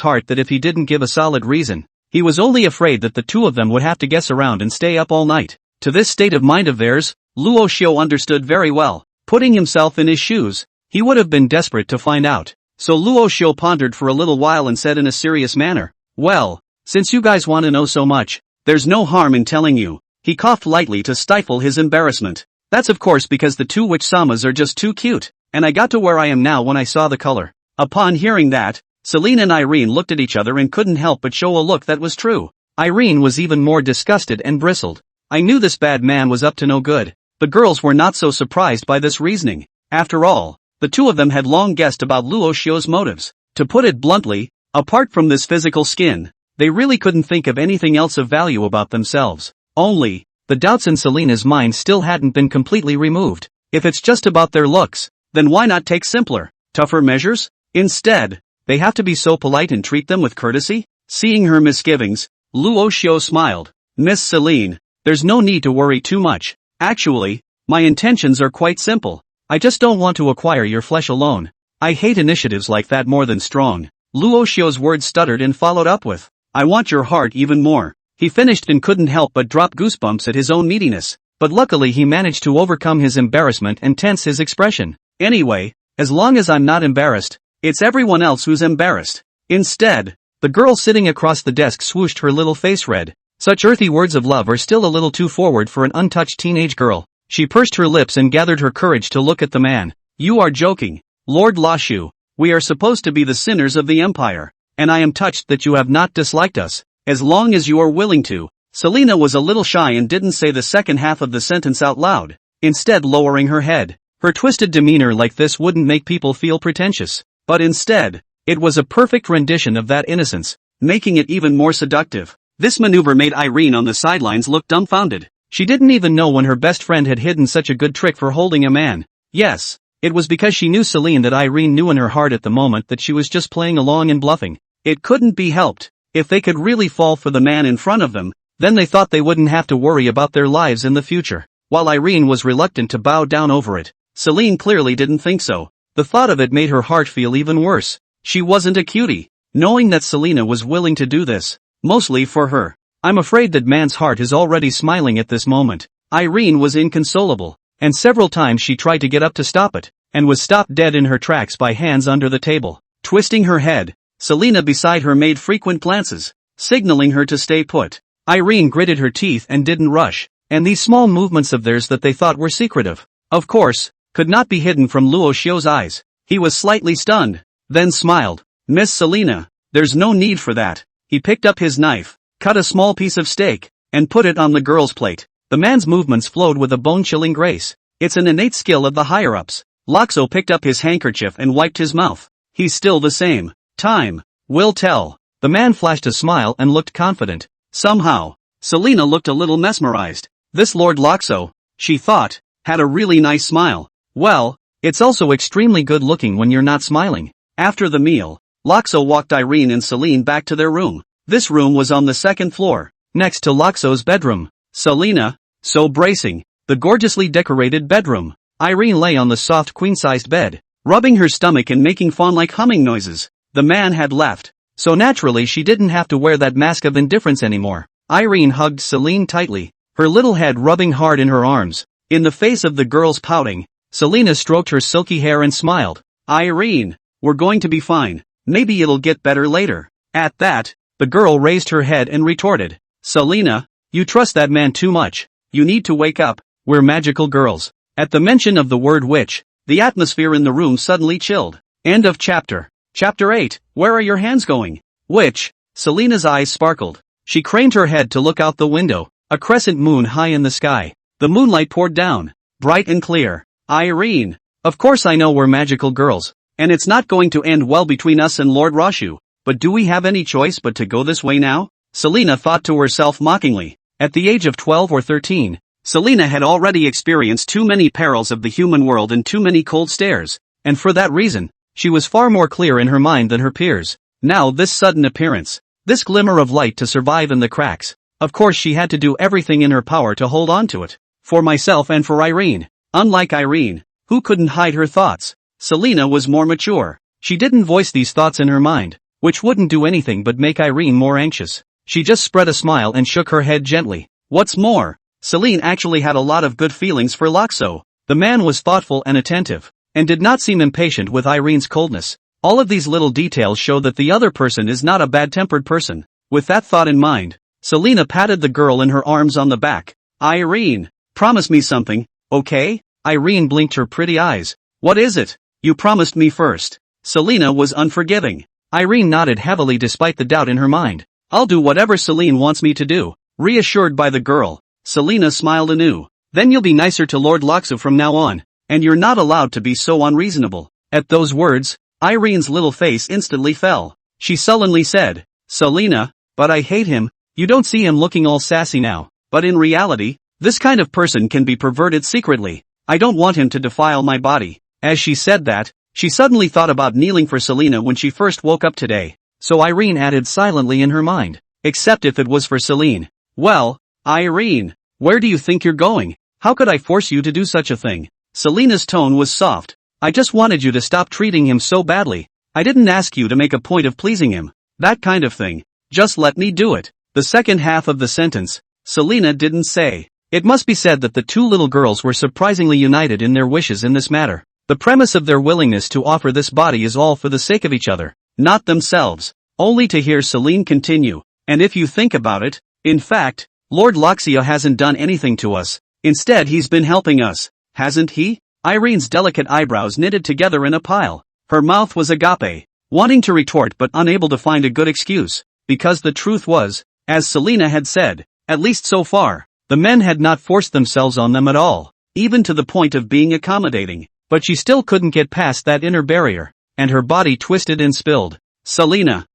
heart that if he didn't give a solid reason, he was only afraid that the two of them would have to guess around and stay up all night. To this state of mind of theirs, Luo Xiao understood very well. Putting himself in his shoes, he would have been desperate to find out. So Luo Xiao pondered for a little while and said in a serious manner, well, since you guys want to know so much, there's no harm in telling you. He coughed lightly to stifle his embarrassment. That's of course because the two witch samas are just too cute, and I got to where I am now when I saw the color. Upon hearing that, Selena and Irene looked at each other and couldn't help but show a look that was true. Irene was even more disgusted and bristled. I knew this bad man was up to no good. The girls were not so surprised by this reasoning. After all, the two of them had long guessed about Luo Xiao's motives. To put it bluntly, apart from this physical skin, they really couldn't think of anything else of value about themselves. Only, the doubts in Selena's mind still hadn't been completely removed. If it's just about their looks, then why not take simpler, tougher measures? Instead, they have to be so polite and treat them with courtesy? Seeing her misgivings, Luo Xiao smiled. Miss Celine, there's no need to worry too much. Actually, my intentions are quite simple. I just don't want to acquire your flesh alone. I hate initiatives like that more than strong. Luo Xiao's words stuttered and followed up with, I want your heart even more. He finished and couldn't help but drop goosebumps at his own neediness. But luckily he managed to overcome his embarrassment and tense his expression. Anyway, as long as I'm not embarrassed, it's everyone else who's embarrassed. Instead, the girl sitting across the desk swooshed her little face red. Such earthy words of love are still a little too forward for an untouched teenage girl. She pursed her lips and gathered her courage to look at the man. You are joking, Lord Lashu. We are supposed to be the sinners of the empire, and I am touched that you have not disliked us, as long as you are willing to. Selena was a little shy and didn't say the second half of the sentence out loud, instead lowering her head. Her twisted demeanor like this wouldn't make people feel pretentious, but instead, it was a perfect rendition of that innocence, making it even more seductive. This maneuver made Irene on the sidelines look dumbfounded. She didn't even know when her best friend had hidden such a good trick for holding a man. Yes, it was because she knew Celine that Irene knew in her heart at the moment that she was just playing along and bluffing. It couldn't be helped. If they could really fall for the man in front of them, then they thought they wouldn't have to worry about their lives in the future. while Irene was reluctant to bow down over it. Celine clearly didn't think so. The thought of it made her heart feel even worse. She wasn't a cutie. Knowing that Selena was willing to do this, mostly for her. I'm afraid that man's heart is already smiling at this moment. Irene was inconsolable, and several times she tried to get up to stop it, and was stopped dead in her tracks by hands under the table. Twisting her head, Selena beside her made frequent glances, signaling her to stay put. Irene gritted her teeth and didn't rush, and these small movements of theirs that they thought were secretive, of course, could not be hidden from Luo Xiu's eyes. He was slightly stunned, then smiled. Miss Selena, there's no need for that. He picked up his knife, cut a small piece of steak, and put it on the girl's plate. The man's movements flowed with a bone-chilling grace. It's an innate skill of the higher-ups. Loxo picked up his handkerchief and wiped his mouth. He's still the same. Time will tell. The man flashed a smile and looked confident. Somehow, Selena looked a little mesmerized. This Lord Loxo, she thought, had a really nice smile. Well, it's also extremely good looking when you're not smiling. After the meal, Loxo walked Irene and Celine back to their room. This room was on the second floor, next to Loxo's bedroom. Selena, so bracing, the gorgeously decorated bedroom. Irene lay on the soft queen-sized bed, rubbing her stomach and making fawn-like humming noises. The man had left, so naturally she didn't have to wear that mask of indifference anymore. Irene hugged Celine tightly, her little head rubbing hard in her arms. In the face of the girl's pouting, Selena stroked her silky hair and smiled. Irene, we're going to be fine. Maybe it'll get better later. At that, the girl raised her head and retorted. Selena, you trust that man too much. You need to wake up. We're magical girls. At the mention of the word witch, the atmosphere in the room suddenly chilled. End of chapter. Chapter 8, where are your hands going? Witch. Selena's eyes sparkled. She craned her head to look out the window. A crescent moon high in the sky. The moonlight poured down, bright and clear. Irene. Of course I know we're magical girls, and it's not going to end well between us and Lord Roshu, but do we have any choice but to go this way now? Selena thought to herself mockingly. At the age of 12 or 13, Selena had already experienced too many perils of the human world and too many cold stares, and for that reason, she was far more clear in her mind than her peers. Now this sudden appearance, this glimmer of light to survive in the cracks, of course she had to do everything in her power to hold on to it. For myself and for Irene. Unlike Irene, who couldn't hide her thoughts, Selena was more mature. She didn't voice these thoughts in her mind, which wouldn't do anything but make Irene more anxious. She just spread a smile and shook her head gently. What's more, Celine actually had a lot of good feelings for Loxo. The man was thoughtful and attentive, and did not seem impatient with Irene's coldness. All of these little details show that the other person is not a bad-tempered person. With that thought in mind, Selena patted the girl in her arms on the back. Irene, promise me something, okay? Irene blinked her pretty eyes. What is it? You promised me first. Selena was unforgiving. Irene nodded heavily despite the doubt in her mind. I'll do whatever Celine wants me to do. Reassured by the girl, Selena smiled anew. Then you'll be nicer to Lord Loxo from now on, and you're not allowed to be so unreasonable. At those words, Irene's little face instantly fell. She sullenly said, Selena, but I hate him. You don't see him looking all sassy now, but in reality, this kind of person can be perverted secretly. I don't want him to defile my body. As she said that, she suddenly thought about kneeling for Selena when she first woke up today. So Irene added silently in her mind, except if it was for Celine. Well, Irene, where do you think you're going? How could I force you to do such a thing? Selena's tone was soft. I just wanted you to stop treating him so badly. I didn't ask you to make a point of pleasing him. That kind of thing. Just let me do it. The second half of the sentence, Selena didn't say. It must be said that the two little girls were surprisingly united in their wishes in this matter. The premise of their willingness to offer this body is all for the sake of each other, not themselves. Only to hear Celine continue. And if you think about it, in fact, Lord Loxio hasn't done anything to us. Instead he's been helping us, hasn't he? Irene's delicate eyebrows knitted together in a pile. Her mouth was agape, wanting to retort but unable to find a good excuse. Because the truth was, as Selena had said, at least so far, the men had not forced themselves on them at all, even to the point of being accommodating. But she still couldn't get past that inner barrier, and her body twisted and spilled. Selena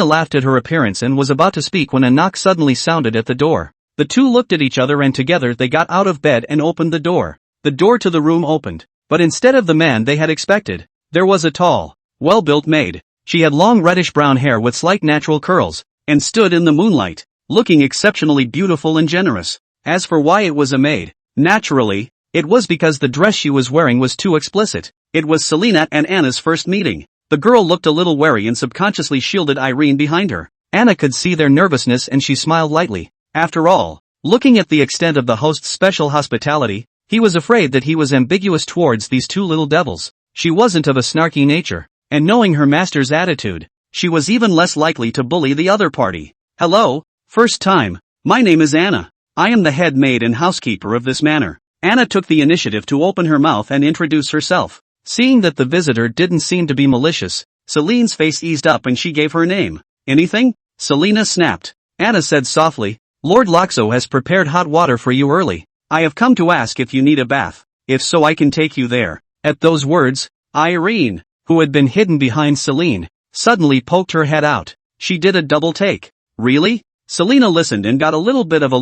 laughed at her appearance and was about to speak when a knock suddenly sounded at the door. The two looked at each other and together they got out of bed and opened the door. The door to the room opened, but instead of the man they had expected, there was a tall, well-built maid. She had long reddish-brown hair with slight natural curls, and stood in the moonlight, looking exceptionally beautiful and generous. As for why it was a maid, Naturally, it was because the dress she was wearing was too explicit. It was Selena and Anna's first meeting. The girl looked a little wary and subconsciously shielded Irene behind her. Anna could see their nervousness and she smiled lightly. After all, looking at the extent of the host's special hospitality, he was afraid that he was ambiguous towards these two little devils. She wasn't of a snarky nature, and knowing her master's attitude, she was even less likely to bully the other party. Hello, first time, my name is Anna. I am the head maid and housekeeper of this manor. Anna took the initiative to open her mouth and introduce herself. Seeing that the visitor didn't seem to be malicious, Celine's face eased up and she gave her name. Anything? Selena snapped. Anna said softly, Lord Loxo has prepared hot water for you early. I have come to ask if you need a bath. If so, I can take you there. At those words, Irene, who had been hidden behind Celine, suddenly poked her head out. She did a double take. Really? Selena listened and got a little bit of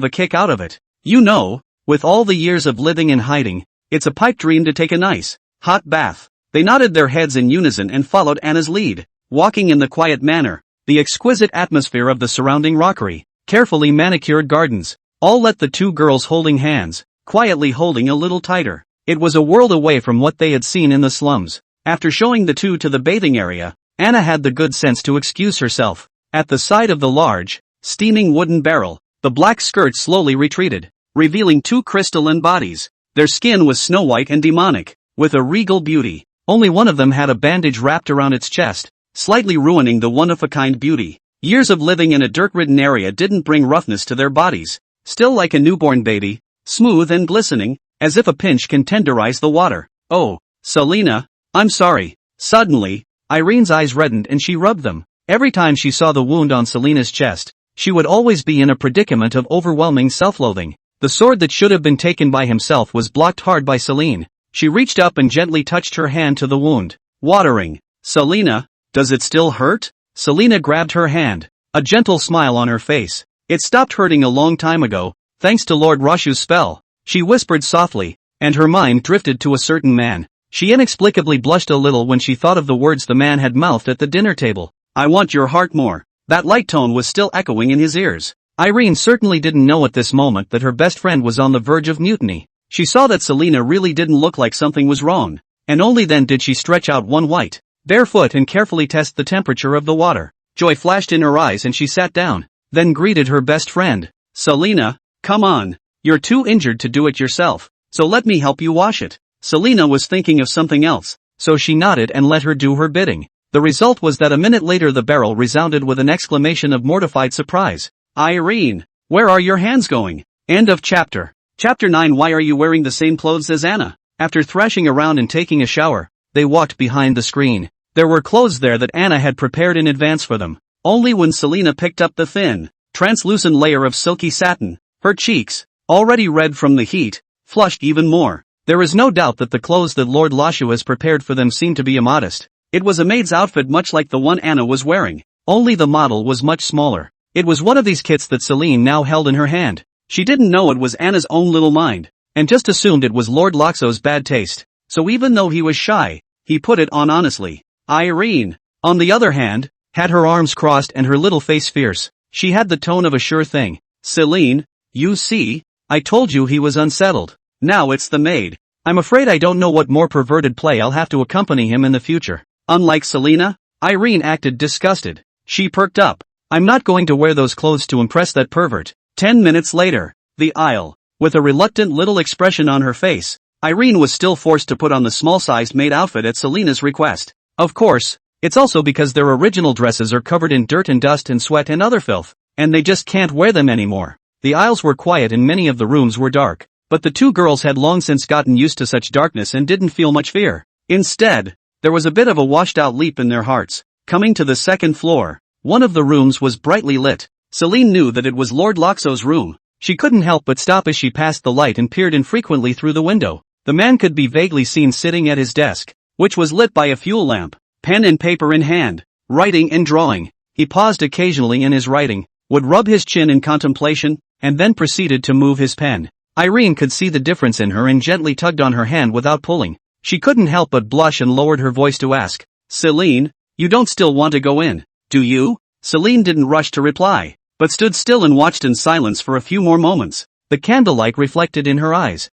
a kick out of it. You know, with all the years of living and hiding, it's a pipe dream to take a nice, hot bath. They nodded their heads in unison and followed Anna's lead, walking in the quiet manner, the exquisite atmosphere of the surrounding rockery, carefully manicured gardens, all let the two girls holding hands, quietly holding a little tighter. It was a world away from what they had seen in the slums. After showing the two to the bathing area, Anna had the good sense to excuse herself. At the side of the large, steaming wooden barrel, the black skirt slowly retreated, revealing two crystalline bodies. Their skin was snow white and demonic, with a regal beauty. Only one of them had a bandage wrapped around its chest, slightly ruining the one-of-a-kind beauty. Years of living in a dirt-ridden area didn't bring roughness to their bodies. Still like a newborn baby, smooth and glistening, as if a pinch can tenderize the water. Oh, Selena, I'm sorry. Suddenly, Irene's eyes reddened and she rubbed them. Every time she saw the wound on Selena's chest, she would always be in a predicament of overwhelming self-loathing. The sword that should have been taken by himself was blocked hard by Celine. She reached up and gently touched her hand to the wound, watering. Selena, does it still hurt? Selena grabbed her hand, a gentle smile on her face. It stopped hurting a long time ago, thanks to Lord Rashu's spell, she whispered softly, and her mind drifted to a certain man. She inexplicably blushed a little when she thought of the words the man had mouthed at the dinner table. I want your heart more. That light tone was still echoing in his ears. Irene certainly didn't know at this moment that her best friend was on the verge of mutiny. She saw that Selena really didn't look like something was wrong, and only then did she stretch out one white, bare foot and carefully test the temperature of the water. Joy flashed in her eyes and she sat down, then greeted her best friend. Selena, come on. You're too injured to do it yourself, so let me help you wash it. Selena was thinking of something else, so she nodded and let her do her bidding. The result was that a minute later the barrel resounded with an exclamation of mortified surprise. Irene, where are your hands going? End of chapter. Chapter 9. Why are you wearing the same clothes as Anna? After thrashing around and taking a shower, they walked behind the screen. There were clothes there that Anna had prepared in advance for them. Only when Selena picked up the thin, translucent layer of silky satin, her cheeks, already red from the heat, flushed even more. There is no doubt that the clothes that Lord Lashu has prepared for them seemed to be immodest. It was a maid's outfit much like the one Anna was wearing, only the model was much smaller. It was one of these kits that Celine now held in her hand. She didn't know it was Anna's own little mind, and just assumed it was Lord Loxo's bad taste. So even though he was shy, he put it on honestly. Irene, on the other hand, had her arms crossed and her little face fierce. She had the tone of a sure thing. Celine, you see, I told you he was unsettled. Now it's the maid. I'm afraid I don't know what more perverted play I'll have to accompany him in the future. Unlike Selena, Irene acted disgusted. She perked up. I'm not going to wear those clothes to impress that pervert. 10 minutes later, the aisle, with a reluctant little expression on her face, Irene was still forced to put on the small-sized maid outfit at Selena's request. Of course, it's also because their original dresses are covered in dirt and dust and sweat and other filth, and they just can't wear them anymore. The aisles were quiet and many of the rooms were dark, but the two girls had long since gotten used to such darkness and didn't feel much fear. Instead, there was a bit of a washed-out leap in their hearts. Coming to the second floor, one of the rooms was brightly lit. Celine knew that it was Lord Loxo's room. She couldn't help but stop as she passed the light and peered infrequently through the window. The man could be vaguely seen sitting at his desk, which was lit by a fuel lamp, pen and paper in hand, writing and drawing. He paused occasionally in his writing, would rub his chin in contemplation, and then proceeded to move his pen. Irene could see the difference in her and gently tugged on her hand without pulling. She couldn't help but blush and lowered her voice to ask, Celine, you don't still want to go in, do you? Celine didn't rush to reply, but stood still and watched in silence for a few more moments. the candlelight reflected in her eyes.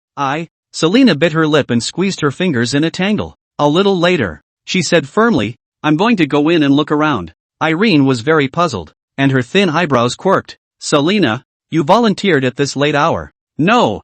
Selena bit her lip and squeezed her fingers in a tangle. A little later, she said firmly, I'm going to go in and look around. Irene was very puzzled, and her thin eyebrows quirked. Selena, you volunteered at this late hour. No,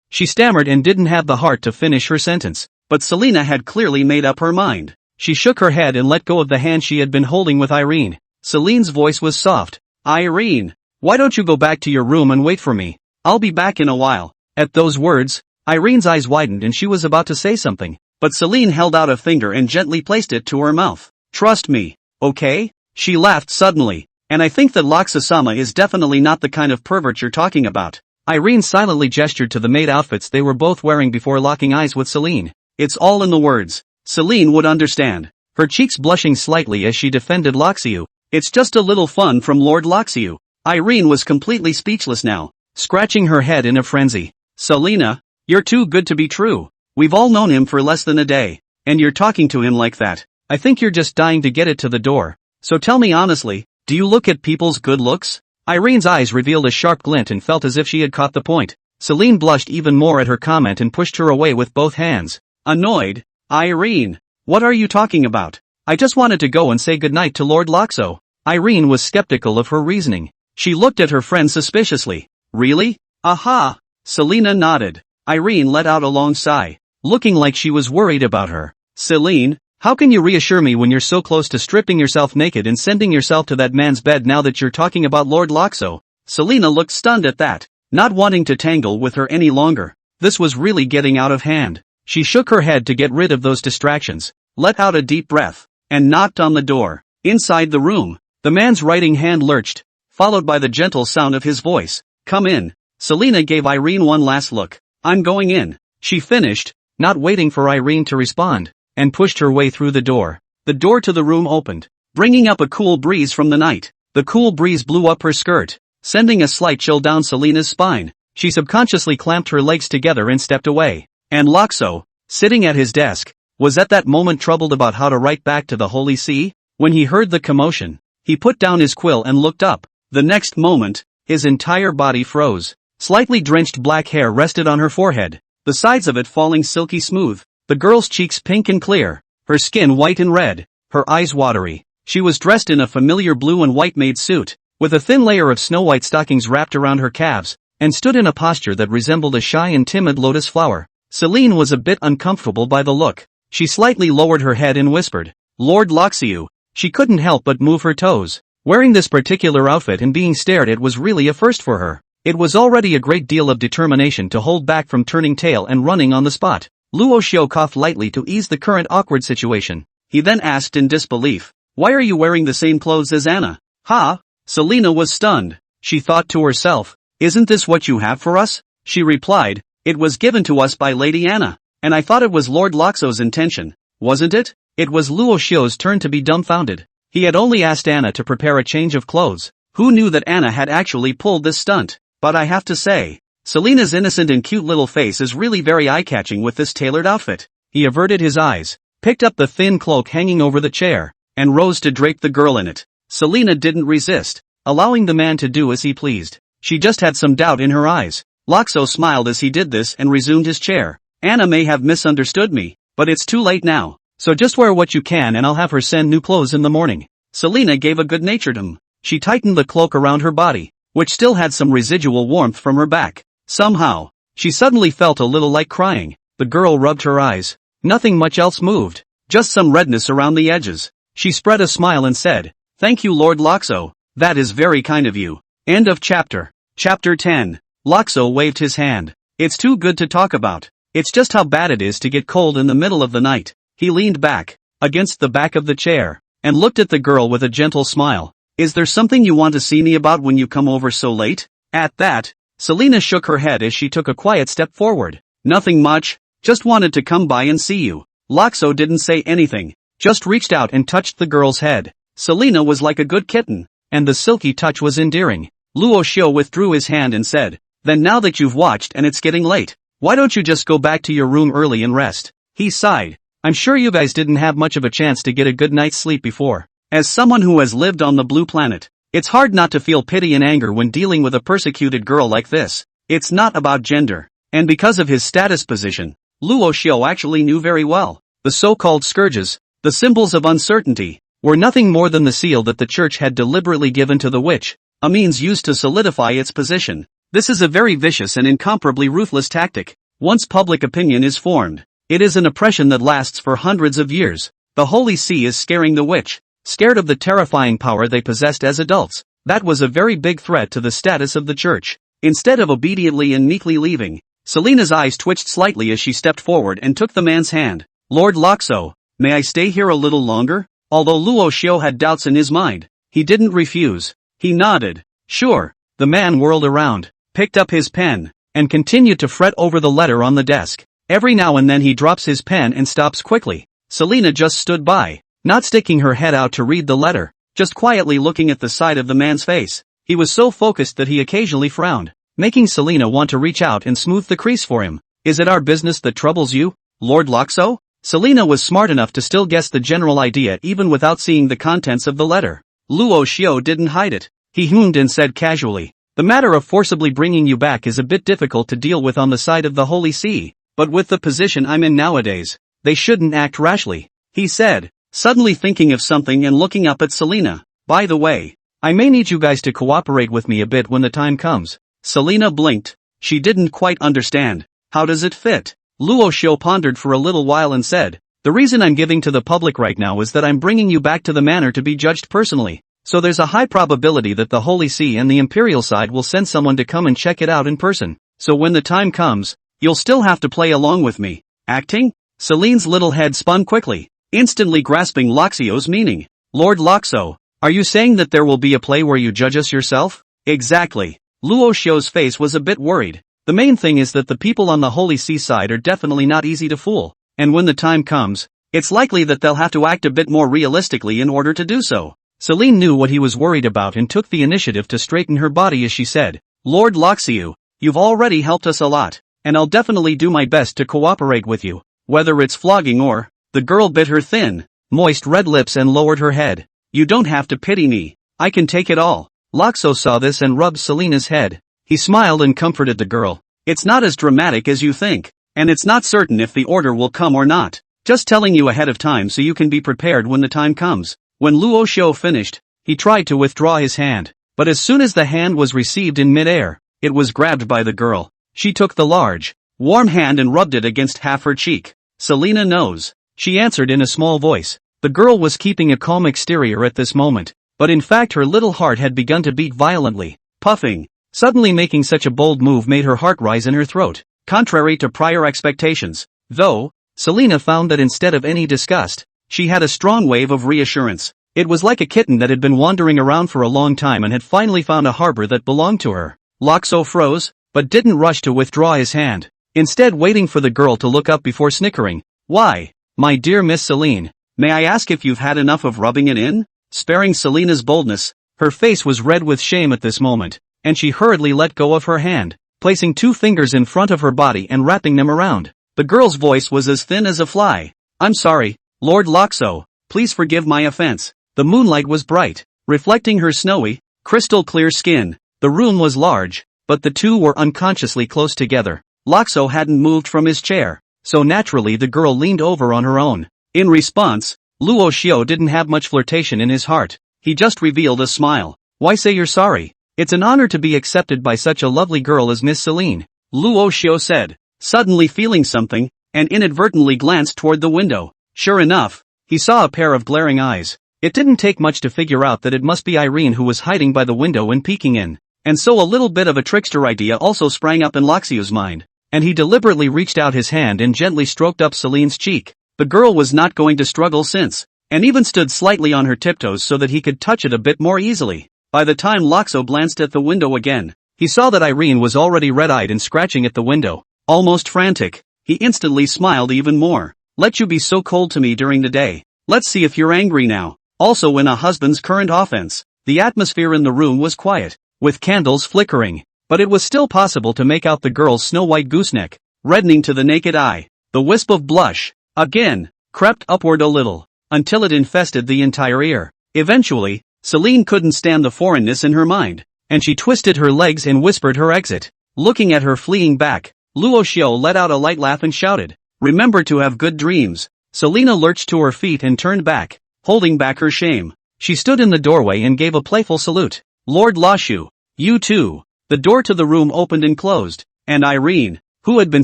she stammered and didn't have the heart to finish her sentence, but Selena had clearly made up her mind. She shook her head and let go of the hand she had been holding with Irene. Celine's voice was soft. Irene, why don't you go back to your room and wait for me? I'll be back in a while. At those words, Irene's eyes widened and she was about to say something, but Celine held out a finger and gently placed it to her mouth. Trust me, okay? She laughed suddenly, and I think that Laksa-sama is definitely not the kind of pervert you're talking about. Irene silently gestured to the maid outfits they were both wearing before locking eyes with Celine. It's all in the words. Celine would understand, her cheeks blushing slightly as she defended Laxiu. It's just a little fun from Lord Laxiu. Irene was completely speechless now, scratching her head in a frenzy. Selena, you're too good to be true. We've all known him for less than a day, and you're talking to him like that. I think you're just dying to get it to the door. So tell me honestly, do you look at people's good looks? Irene's eyes revealed a sharp glint and felt as if she had caught the point. Celine blushed even more at her comment and pushed her away with both hands. Annoyed, Irene, what are you talking about? I just wanted to go and say goodnight to Lord Laxo. Irene was skeptical of her reasoning. She looked at her friend suspiciously. Really? Aha! Selena nodded. Irene let out a long sigh, looking like she was worried about her. Celine, how can you reassure me when you're so close to stripping yourself naked and sending yourself to that man's bed now that you're talking about Lord Laxo? Selena looked stunned at that, not wanting to tangle with her any longer. This was really getting out of hand. She shook her head to get rid of those distractions, let out a deep breath, and knocked on the door. Inside the room, the man's writing hand lurched, followed by the gentle sound of his voice. Come in. Selena gave Irene one last look. I'm going in, she finished, not waiting for Irene to respond, and pushed her way through the door. The door to the room opened, bringing up a cool breeze from the night. The cool breeze blew up her skirt, sending a slight chill down Selena's spine. She subconsciously clamped her legs together and stepped away. And Laxo, sitting at his desk, was at that moment troubled about how to write back to the Holy See. When he heard the commotion, he put down his quill and looked up. The next moment, his entire body froze. Slightly drenched black hair rested on her forehead, the sides of it falling silky smooth, the girl's cheeks pink and clear, her skin white and red, her eyes watery. She was dressed in a familiar blue and white maid suit, with a thin layer of snow-white stockings wrapped around her calves, and stood in a posture that resembled a shy and timid lotus flower. Celine was a bit uncomfortable by the look. She slightly lowered her head and whispered, Lord Laxiu. She couldn't help but move her toes. Wearing this particular outfit and being stared at was really a first for her. It was already a great deal of determination to hold back from turning tail and running on the spot. Luo Xiao coughed lightly to ease the current awkward situation. He then asked in disbelief, Why are you wearing the same clothes as Anna? Ha! Selena was stunned. She thought to herself, Isn't this what you have for us? She replied, It was given to us by Lady Anna, and I thought it was Lord Laxo's intention, wasn't it? It was Luo Xiao's turn to be dumbfounded. He had only asked Anna to prepare a change of clothes. Who knew that Anna had actually pulled this stunt? But I have to say, Selena's innocent and cute little face is really very eye-catching with this tailored outfit. He averted his eyes, picked up the thin cloak hanging over the chair, and rose to drape the girl in it. Selena didn't resist, allowing the man to do as he pleased. She just had some doubt in her eyes. Laxo smiled as he did this and resumed his chair. Anna may have misunderstood me, but it's too late now, so just wear what you can and I'll have her send new clothes in the morning. Selena gave a good-natured She tightened the cloak around her body, which still had some residual warmth from her back. Somehow, she suddenly felt a little like crying. The girl rubbed her eyes. Nothing much else moved, just some redness around the edges. She spread a smile and said, Thank you Lord Laxo, that is very kind of you. End of chapter. Chapter 10. Laxo waved his hand. It's too good to talk about. It's just how bad it is to get cold in the middle of the night. He leaned back, against the back of the chair, and looked at the girl with a gentle smile. Is there something you want to see me about when you come over so late? At that, Selena shook her head as she took a quiet step forward. Nothing much, just wanted to come by and see you. Laxo didn't say anything, just reached out and touched the girl's head. Selena was like a good kitten, and the silky touch was endearing. Luo Xiao withdrew his hand and said, Then now that you've watched and it's getting late, why don't you just go back to your room early and rest? He sighed. I'm sure you guys didn't have much of a chance to get a good night's sleep before. As someone who has lived on the blue planet, it's hard not to feel pity and anger when dealing with a persecuted girl like this. It's not about gender. And because of his status position, Luo Xiao actually knew very well. The so-called scourges, the symbols of uncertainty, were nothing more than the seal that the church had deliberately given to the witch, a means used to solidify its position. This is a very vicious and incomparably ruthless tactic. Once public opinion is formed, it is an oppression that lasts for hundreds of years. The Holy See is scaring the witch, scared of the terrifying power they possessed as adults. That was a very big threat to the status of the church. Instead of obediently and meekly leaving, Selina's eyes twitched slightly as she stepped forward and took the man's hand. Lord Loxo, may I stay here a little longer? Although Luo Xiao had doubts in his mind, he didn't refuse. He nodded. Sure. The man whirled around, picked up his pen, and continued to fret over the letter on the desk. Every now and then he drops his pen and stops quickly. Selina just stood by, not sticking her head out to read the letter, just quietly looking at the side of the man's face. He was so focused that he occasionally frowned, making Selina want to reach out and smooth the crease for him. Is it our business that troubles you, Lord Loxo? Selina was smart enough to still guess the general idea even without seeing the contents of the letter. Luo Xiao didn't hide it. He hummed and said casually, the matter of forcibly bringing you back is a bit difficult to deal with on the side of the Holy See, but with the position I'm in nowadays, they shouldn't act rashly, he said, suddenly thinking of something and looking up at Selina. By the way, I may need you guys to cooperate with me a bit when the time comes. Selina blinked. She didn't quite understand. How does it fit? Luo Xiao pondered for a little while and said, the reason I'm giving to the public right now is that I'm bringing you back to the manor to be judged personally. So there's a high probability that the Holy See and the Imperial side will send someone to come and check it out in person. So when the time comes, you'll still have to play along with me. Acting? Celine's little head spun quickly, instantly grasping Loxio's meaning. Lord Loxo, are you saying that there will be a play where you judge us yourself? Exactly. Luo Xiao's face was a bit worried. The main thing is that the people on the Holy See side are definitely not easy to fool, and when the time comes, it's likely that they'll have to act a bit more realistically in order to do so. Celine knew what he was worried about and took the initiative to straighten her body as she said, Lord Loxiu, you've already helped us a lot, and I'll definitely do my best to cooperate with you, whether it's flogging or... The girl bit her thin, moist red lips and lowered her head. You don't have to pity me. I can take it all. Loxo saw this and rubbed Selina's head. He smiled and comforted the girl. It's not as dramatic as you think, and it's not certain if the order will come or not. Just telling you ahead of time so you can be prepared when the time comes. When Luo Xiao finished, he tried to withdraw his hand, but as soon as the hand was received in midair, it was grabbed by the girl. She took the large, warm hand and rubbed it against half her cheek. Selina knows, she answered in a small voice. The girl was keeping a calm exterior at this moment, but in fact her little heart had begun to beat violently. Puffing, suddenly making such a bold move made her heart rise in her throat. Contrary to prior expectations, though, Selina found that instead of any disgust, she had a strong wave of reassurance. It was like a kitten that had been wandering around for a long time and had finally found a harbor that belonged to her. Loxo froze, but didn't rush to withdraw his hand, instead waiting for the girl to look up before snickering. Why, my dear Miss Celine, may I ask if you've had enough of rubbing it in? Sparing Selina's boldness, her face was red with shame at this moment, and she hurriedly let go of her hand, placing 2 fingers in front of her body and wrapping them around. The girl's voice was as thin as a fly. I'm sorry, Lord Loxo, please forgive my offense. The moonlight was bright, reflecting her snowy, crystal clear skin. The room was large, but the two were unconsciously close together. Loxo hadn't moved from his chair, so naturally the girl leaned over on her own. In response, Luo Xiao didn't have much flirtation in his heart. He just revealed a smile. Why say you're sorry? It's an honor to be accepted by such a lovely girl as Miss Celine, Luo Xiao said, suddenly feeling something, and inadvertently glanced toward the window. Sure enough, he saw a pair of glaring eyes. It didn't take much to figure out that it must be Irene who was hiding by the window and peeking in. And so a little bit of a trickster idea also sprang up in Loxio's mind, and he deliberately reached out his hand and gently stroked up Celine's cheek. The girl was not going to struggle since, and even stood slightly on her tiptoes so that he could touch it a bit more easily. By the time Loxo glanced at the window again, he saw that Irene was already red-eyed and scratching at the window, almost frantic. He instantly smiled even more. Let you be so cold to me during the day. Let's see if you're angry now. Also in a husband's current offense, the atmosphere in the room was quiet, with candles flickering, but it was still possible to make out the girl's snow-white gooseneck, reddening to the naked eye. The wisp of blush, again, crept upward a little, until it infested the entire ear. Eventually, Celine couldn't stand the foreignness in her mind, and she twisted her legs and whispered her exit. Looking at her fleeing back, Luo Xiao let out a light laugh and shouted, "Remember to have good dreams." Selena lurched to her feet and turned back, holding back her shame. She stood in the doorway and gave a playful salute. "Lord Lashu, you too." The door to the room opened and closed, and Irene, who had been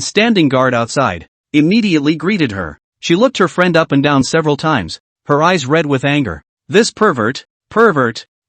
standing guard outside, immediately greeted her. She looked her friend up and down several times, her eyes red with anger. This pervert,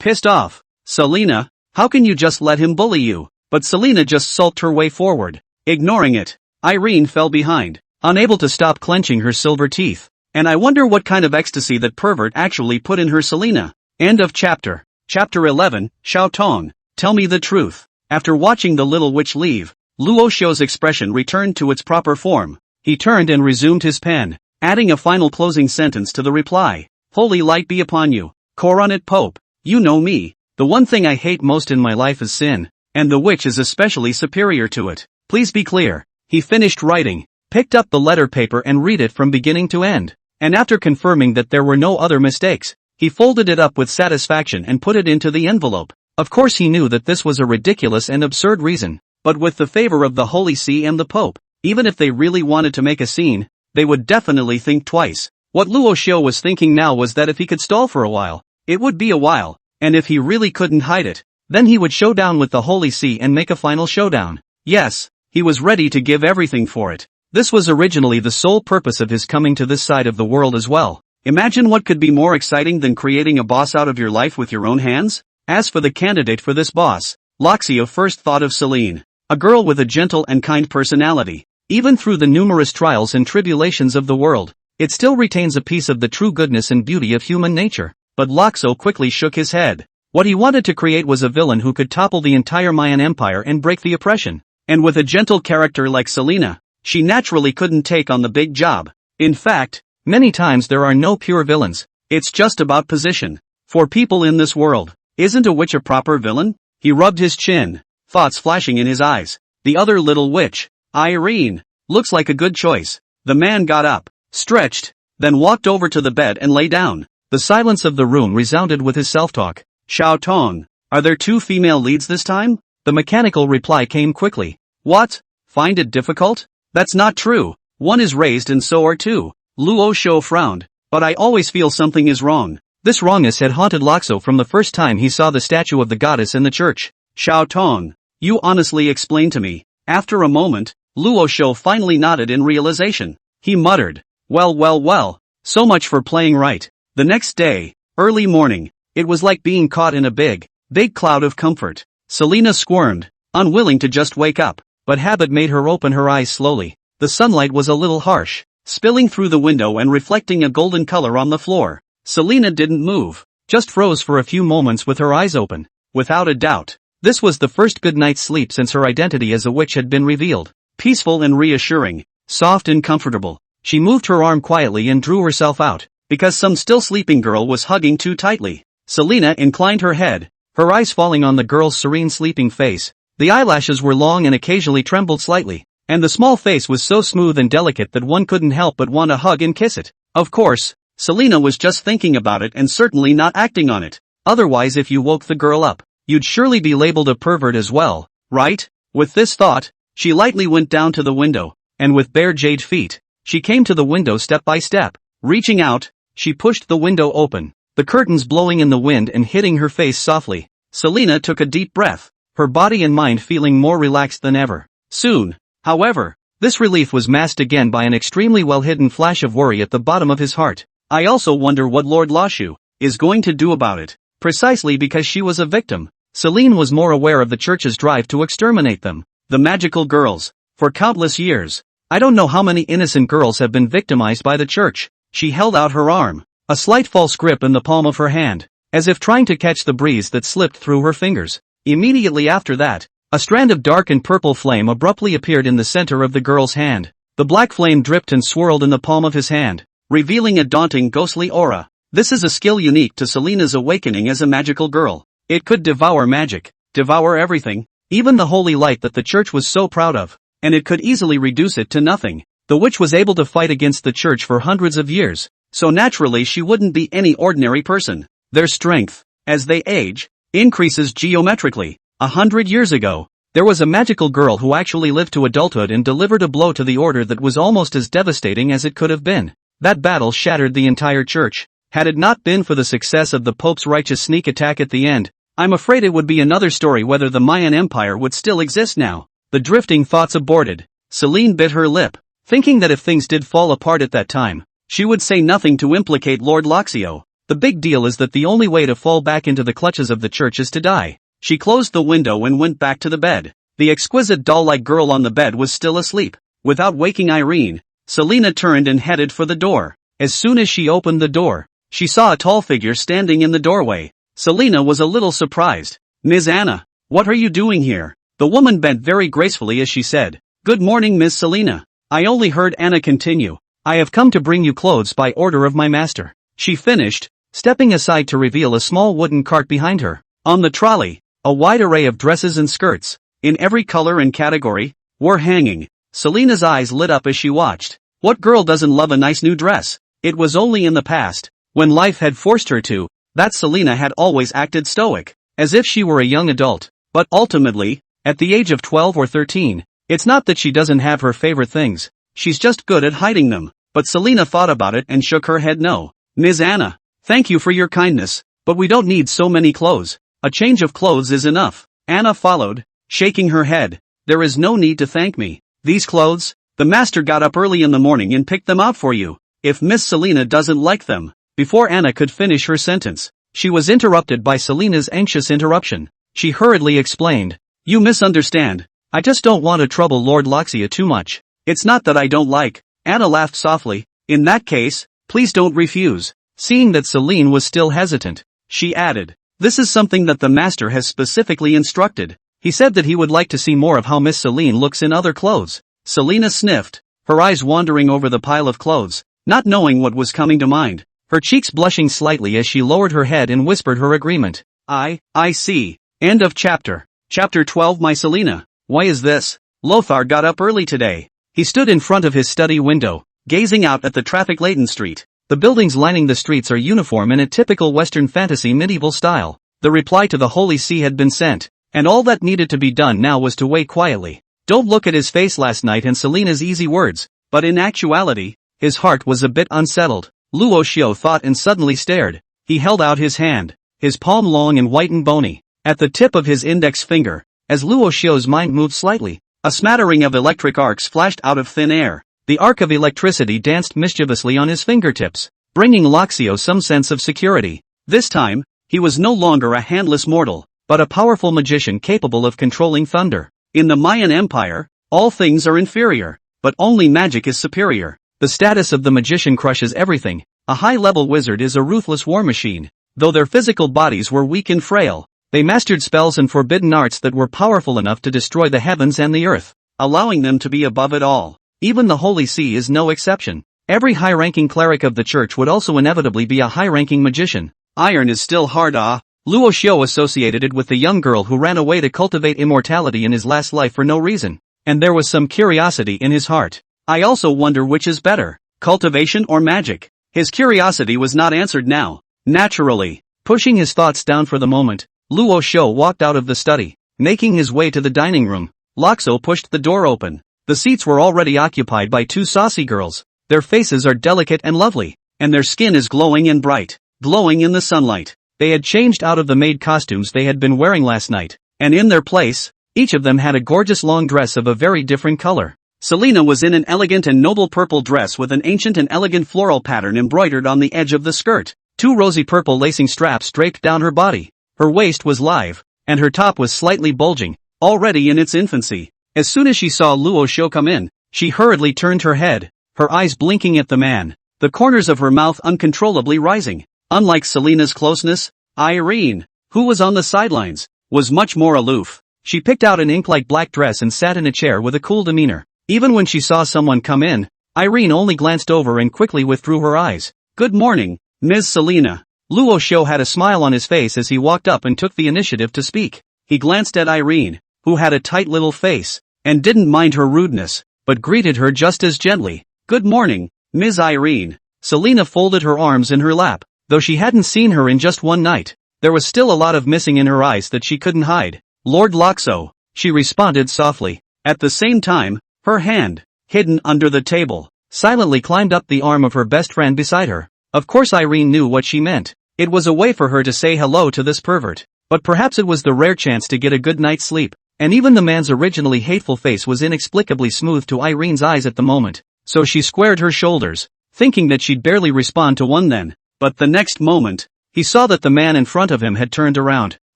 pissed off. "Selena, how can you just let him bully you?" But Selena just sulked her way forward, ignoring it. Irene fell behind, unable to stop clenching her silver teeth. And I wonder what kind of ecstasy that pervert actually put in her Selena. End of chapter. Chapter 11, Xiao Tong, tell me the truth. After watching the little witch leave, Luo Xiao's expression returned to its proper form. He turned and resumed his pen, adding a final closing sentence to the reply. "Holy light be upon you, Coronet Pope. You know me. The one thing I hate most in my life is sin, and the witch is especially superior to it. Please be clear." He finished writing, picked up the letter paper and read it from beginning to end. And after confirming that there were no other mistakes, he folded it up with satisfaction and put it into the envelope. Of course he knew that this was a ridiculous and absurd reason, but with the favor of the Holy See and the Pope, even if they really wanted to make a scene, they would definitely think twice. What Luo Xiao was thinking now was that if he could stall for a while, it would be a while, and if he really couldn't hide it, then he would show down with the Holy See and make a final showdown. Yes, he was ready to give everything for it. This was originally the sole purpose of his coming to this side of the world as well. Imagine what could be more exciting than creating a boss out of your life with your own hands? As for the candidate for this boss, Luxio first thought of Celine, a girl with a gentle and kind personality. Even through the numerous trials and tribulations of the world, it still retains a piece of the true goodness and beauty of human nature. But Luxio quickly shook his head. What he wanted to create was a villain who could topple the entire Mayan Empire and break the oppression. And with a gentle character like Selena, she naturally couldn't take on the big job. In fact, many times there are no pure villains. It's just about position. For people in this world, isn't a witch a proper villain? He rubbed his chin, thoughts flashing in his eyes. The other little witch, Irene, looks like a good choice. The man got up, stretched, then walked over to the bed and lay down. The silence of the room resounded with his self-talk. "Xiao Tong, are there two female leads this time?" The mechanical reply came quickly. "What? Find it difficult? That's not true. One is raised and so are two." Luo Xiao frowned. "But I always feel something is wrong." This wrongness had haunted Luxio from the first time he saw the statue of the goddess in the church. "Xiao Tong, you honestly explain to me." After a moment, Luo Xiao finally nodded in realization. He muttered, well, so much for playing right." The next day, early morning, it was like being caught in a big cloud of comfort. Selena squirmed, unwilling to just wake up, but habit made her open her eyes slowly. The sunlight was a little harsh, spilling through the window and reflecting a golden color on the floor. Selena didn't move, just froze for a few moments with her eyes open. Without a doubt, this was the first good night's sleep since her identity as a witch had been revealed. Peaceful and reassuring, soft and comfortable. She moved her arm quietly and drew herself out, because some still sleeping girl was hugging too tightly. Selena inclined her head, her eyes falling on the girl's serene sleeping face. The eyelashes were long and occasionally trembled slightly, and the small face was so smooth and delicate that one couldn't help but want to hug and kiss it. Of course, Selena was just thinking about it and certainly not acting on it. Otherwise, if you woke the girl up, you'd surely be labeled a pervert as well, right? With this thought, she lightly went down to the window, and with bare jade feet, she came to the window step by step. Reaching out, she pushed the window open, the curtains blowing in the wind and hitting her face softly. Selena took a deep breath, her body and mind feeling more relaxed than ever. Soon, however, this relief was masked again by an extremely well-hidden flash of worry at the bottom of his heart. I also wonder what Lord Lashu is going to do about it. Precisely because she was a victim, Celine was more aware of the church's drive to exterminate them, the magical girls, for countless years. I don't know how many innocent girls have been victimized by the church. She held out her arm, a slight false grip in the palm of her hand, as if trying to catch the breeze that slipped through her fingers. Immediately after that, a strand of dark and purple flame abruptly appeared in the center of the girl's hand. The black flame dripped and swirled in the palm of his hand, revealing a daunting ghostly aura. This is a skill unique to Selena's awakening as a magical girl. It could devour magic, devour everything, even the holy light that the church was so proud of, and it could easily reduce it to nothing. The witch was able to fight against the church for hundreds of years, so naturally she wouldn't be any ordinary person. Their strength, as they age, increases geometrically. 100 years ago, There was a magical girl who actually lived to adulthood and delivered a blow to the order that was almost as devastating as it could have been. That battle shattered the entire church. Had it not been for the success of the Pope's righteous sneak attack at the end, I'm afraid it would be another story whether the Mayan Empire would still exist now. The drifting thoughts aborted. Celine bit her lip, thinking that if things did fall apart at that time, she would say nothing to implicate Lord Loxio. The big deal is that the only way to fall back into the clutches of the church is to die. She closed the window and went back to the bed. The exquisite doll-like girl on the bed was still asleep. Without waking Irene, Selena turned and headed for the door. As soon as she opened the door, she saw a tall figure standing in the doorway. Selena was a little surprised. "Ms. Anna, what are you doing here?" The woman bent very gracefully as she said, "Good morning, Miss Selena." I only heard Anna continue. "I have come to bring you clothes by order of my master," she finished, stepping aside to reveal a small wooden cart behind her. On the trolley, a wide array of dresses and skirts, in every color and category, were hanging. Selena's eyes lit up as she watched. What girl doesn't love a nice new dress? It was only in the past, when life had forced her to, that Selena had always acted stoic, as if she were a young adult. But ultimately, at the age of 12 or 13, it's not that she doesn't have her favorite things, she's just good at hiding them. But Selena thought about it and shook her head no. "Ms. Anna, thank you for your kindness, but we don't need so many clothes. A change of clothes is enough." Anna followed, shaking her head. "There is no need to thank me. These clothes, the master got up early in the morning and picked them out for you. If Miss Selena doesn't like them..." Before Anna could finish her sentence, she was interrupted by Selena's anxious interruption. She hurriedly explained, "You misunderstand. I just don't want to trouble Lord Loxia too much. It's not that I don't like." Anna laughed softly. "In that case, please don't refuse." Seeing that Selene was still hesitant, she added, "This is something that the master has specifically instructed. He said that he would like to see more of how Miss Selene looks in other clothes." Selena sniffed, her eyes wandering over the pile of clothes, not knowing what was coming to mind, her cheeks blushing slightly as she lowered her head and whispered her agreement. I see. End of chapter. Chapter 12. My Selena, why is this? Lothar got up early today. He stood in front of his study window, gazing out at the traffic-laden street. The buildings lining the streets are uniform in a typical Western fantasy medieval style. The reply to the Holy See had been sent, and all that needed to be done now was to wait quietly. Don't look at his face last night and Selena's easy words, but in actuality, his heart was a bit unsettled. Luo Xiao thought and suddenly stared. He held out his hand, his palm long and white and bony, at the tip of his index finger. As Luo Xiao's mind moved slightly, a smattering of electric arcs flashed out of thin air. The arc of electricity danced mischievously on his fingertips, bringing Loxio some sense of security. This time, he was no longer a handless mortal, but a powerful magician capable of controlling thunder. In the Mayan Empire, all things are inferior, but only magic is superior. The status of the magician crushes everything. A high-level wizard is a ruthless war machine. Though their physical bodies were weak and frail, they mastered spells and forbidden arts that were powerful enough to destroy the heavens and the earth, allowing them to be above it all. Even the Holy See is no exception. Every high-ranking cleric of the church would also inevitably be a high-ranking magician. Iron is still hard. Luo Xiao associated it with the young girl who ran away to cultivate immortality in his last life for no reason, and there was some curiosity in his heart. I also wonder which is better, cultivation or magic. His curiosity was not answered now. Naturally, pushing his thoughts down for the moment, Luo Xiao walked out of the study, making his way to the dining room. Loxo pushed the door open. The seats were already occupied by two saucy girls. Their faces are delicate and lovely, and their skin is glowing and bright, glowing in the sunlight. They had changed out of the maid costumes they had been wearing last night, and in their place, each of them had a gorgeous long dress of a very different color. Selena was in an elegant and noble purple dress with an ancient and elegant floral pattern embroidered on the edge of the skirt. Two rosy purple lacing straps draped down her body. Her waist was live, and her top was slightly bulging, already in its infancy. As soon as she saw Luo Xiao come in, she hurriedly turned her head, her eyes blinking at the man, the corners of her mouth uncontrollably rising. Unlike Selena's closeness, Irene, who was on the sidelines, was much more aloof. She picked out an ink-like black dress and sat in a chair with a cool demeanor. Even when she saw someone come in, Irene only glanced over and quickly withdrew her eyes. "Good morning, Ms. Selena." Luo Xiao had a smile on his face as he walked up and took the initiative to speak. He glanced at Irene, who had a tight little face, and didn't mind her rudeness, but greeted her just as gently. "Good morning, Ms. Irene." Selena folded her arms in her lap. Though she hadn't seen her in just one night, there was still a lot of missing in her eyes that she couldn't hide. "Lord Loxo, she responded softly. At the same time, her hand, hidden under the table, silently climbed up the arm of her best friend beside her. Of course Irene knew what she meant. It was a way for her to say hello to this pervert. But perhaps it was the rare chance to get a good night's sleep. And even the man's originally hateful face was inexplicably smooth to Irene's eyes at the moment. So she squared her shoulders, thinking that she'd barely respond to one then. But the next moment, he saw that the man in front of him had turned around,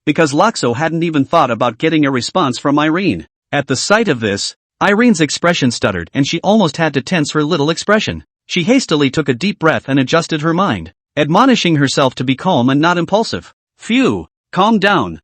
because Loxo hadn't even thought about getting a response from Irene. At the sight of this, Irene's expression stuttered and she almost had to tense her little expression. She hastily took a deep breath and adjusted her mind, admonishing herself to be calm and not impulsive. Phew, calm down,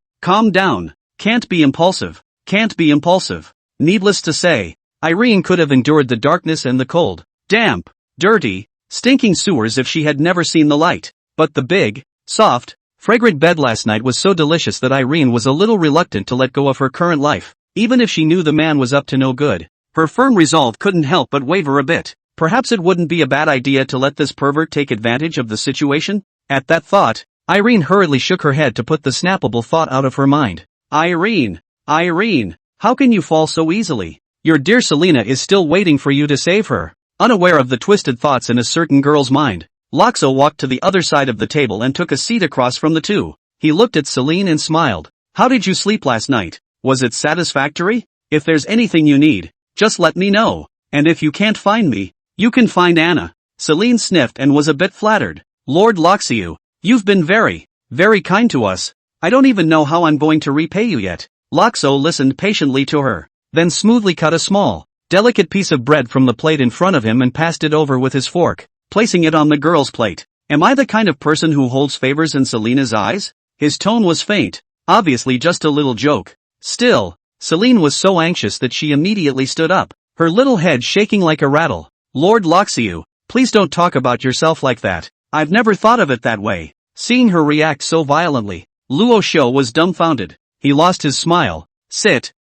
can't be impulsive, can't be impulsive. Needless to say, Irene could have endured the darkness and the cold, damp, dirty, stinking sewers if she had never seen the light. But the big, soft, fragrant bed last night was so delicious that Irene was a little reluctant to let go of her current life, even if she knew the man was up to no good. Her firm resolve couldn't help but waver a bit. Perhaps it wouldn't be a bad idea to let this pervert take advantage of the situation? At that thought, Irene hurriedly shook her head to put the snappable thought out of her mind. Irene, how can you fall so easily? Your dear Selena is still waiting for you to save her. Unaware of the twisted thoughts in a certain girl's mind, Loxo walked to the other side of the table and took a seat across from the two. He looked at Celine and smiled. How did you sleep last night? Was it satisfactory? If there's anything you need, just let me know. And if you can't find me, you can find Anna. Celine sniffed and was a bit flattered. Lord Loxiu, you've been very, very kind to us. I don't even know how I'm going to repay you yet. Loxo listened patiently to her, then smoothly cut a small, delicate piece of bread from the plate in front of him and passed it over with his fork, placing it on the girl's plate. Am I the kind of person who holds favors in Selena's eyes? His tone was faint, obviously just a little joke. Still, Celine was so anxious that she immediately stood up, her little head shaking like a rattle. Lord Loxiu, please don't talk about yourself like that. I've never thought of it that way. Seeing her react so violently, Luo Shou was dumbfounded. He lost his smile. Sit.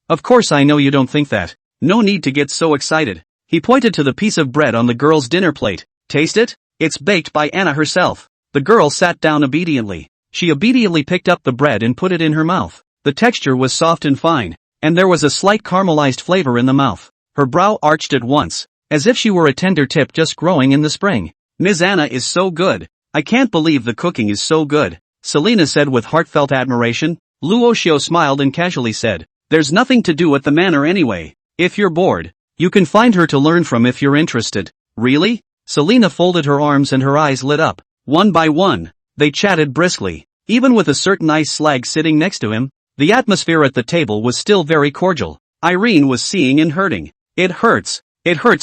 Of course I know you don't think that. No need to get so excited. He pointed to the piece of bread on the girl's dinner plate. Taste it? It's baked by Anna herself. The girl sat down obediently. She obediently picked up the bread and put it in her mouth. The texture was soft and fine, and there was a slight caramelized flavor in the mouth. Her brow arched at once, as if she were a tender tip just growing in the spring. Ms. Anna is so good. I can't believe the cooking is so good, Selena said with heartfelt admiration. Luo Shou smiled and casually said, there's nothing to do at the manor anyway. If you're bored, you can find her to learn from if you're interested. Really? Selena folded her arms and her eyes lit up. One by one, they chatted briskly. Even with a certain ice slag sitting next to him, the atmosphere at the table was still very cordial. Irene was seeing and hurting. It hurts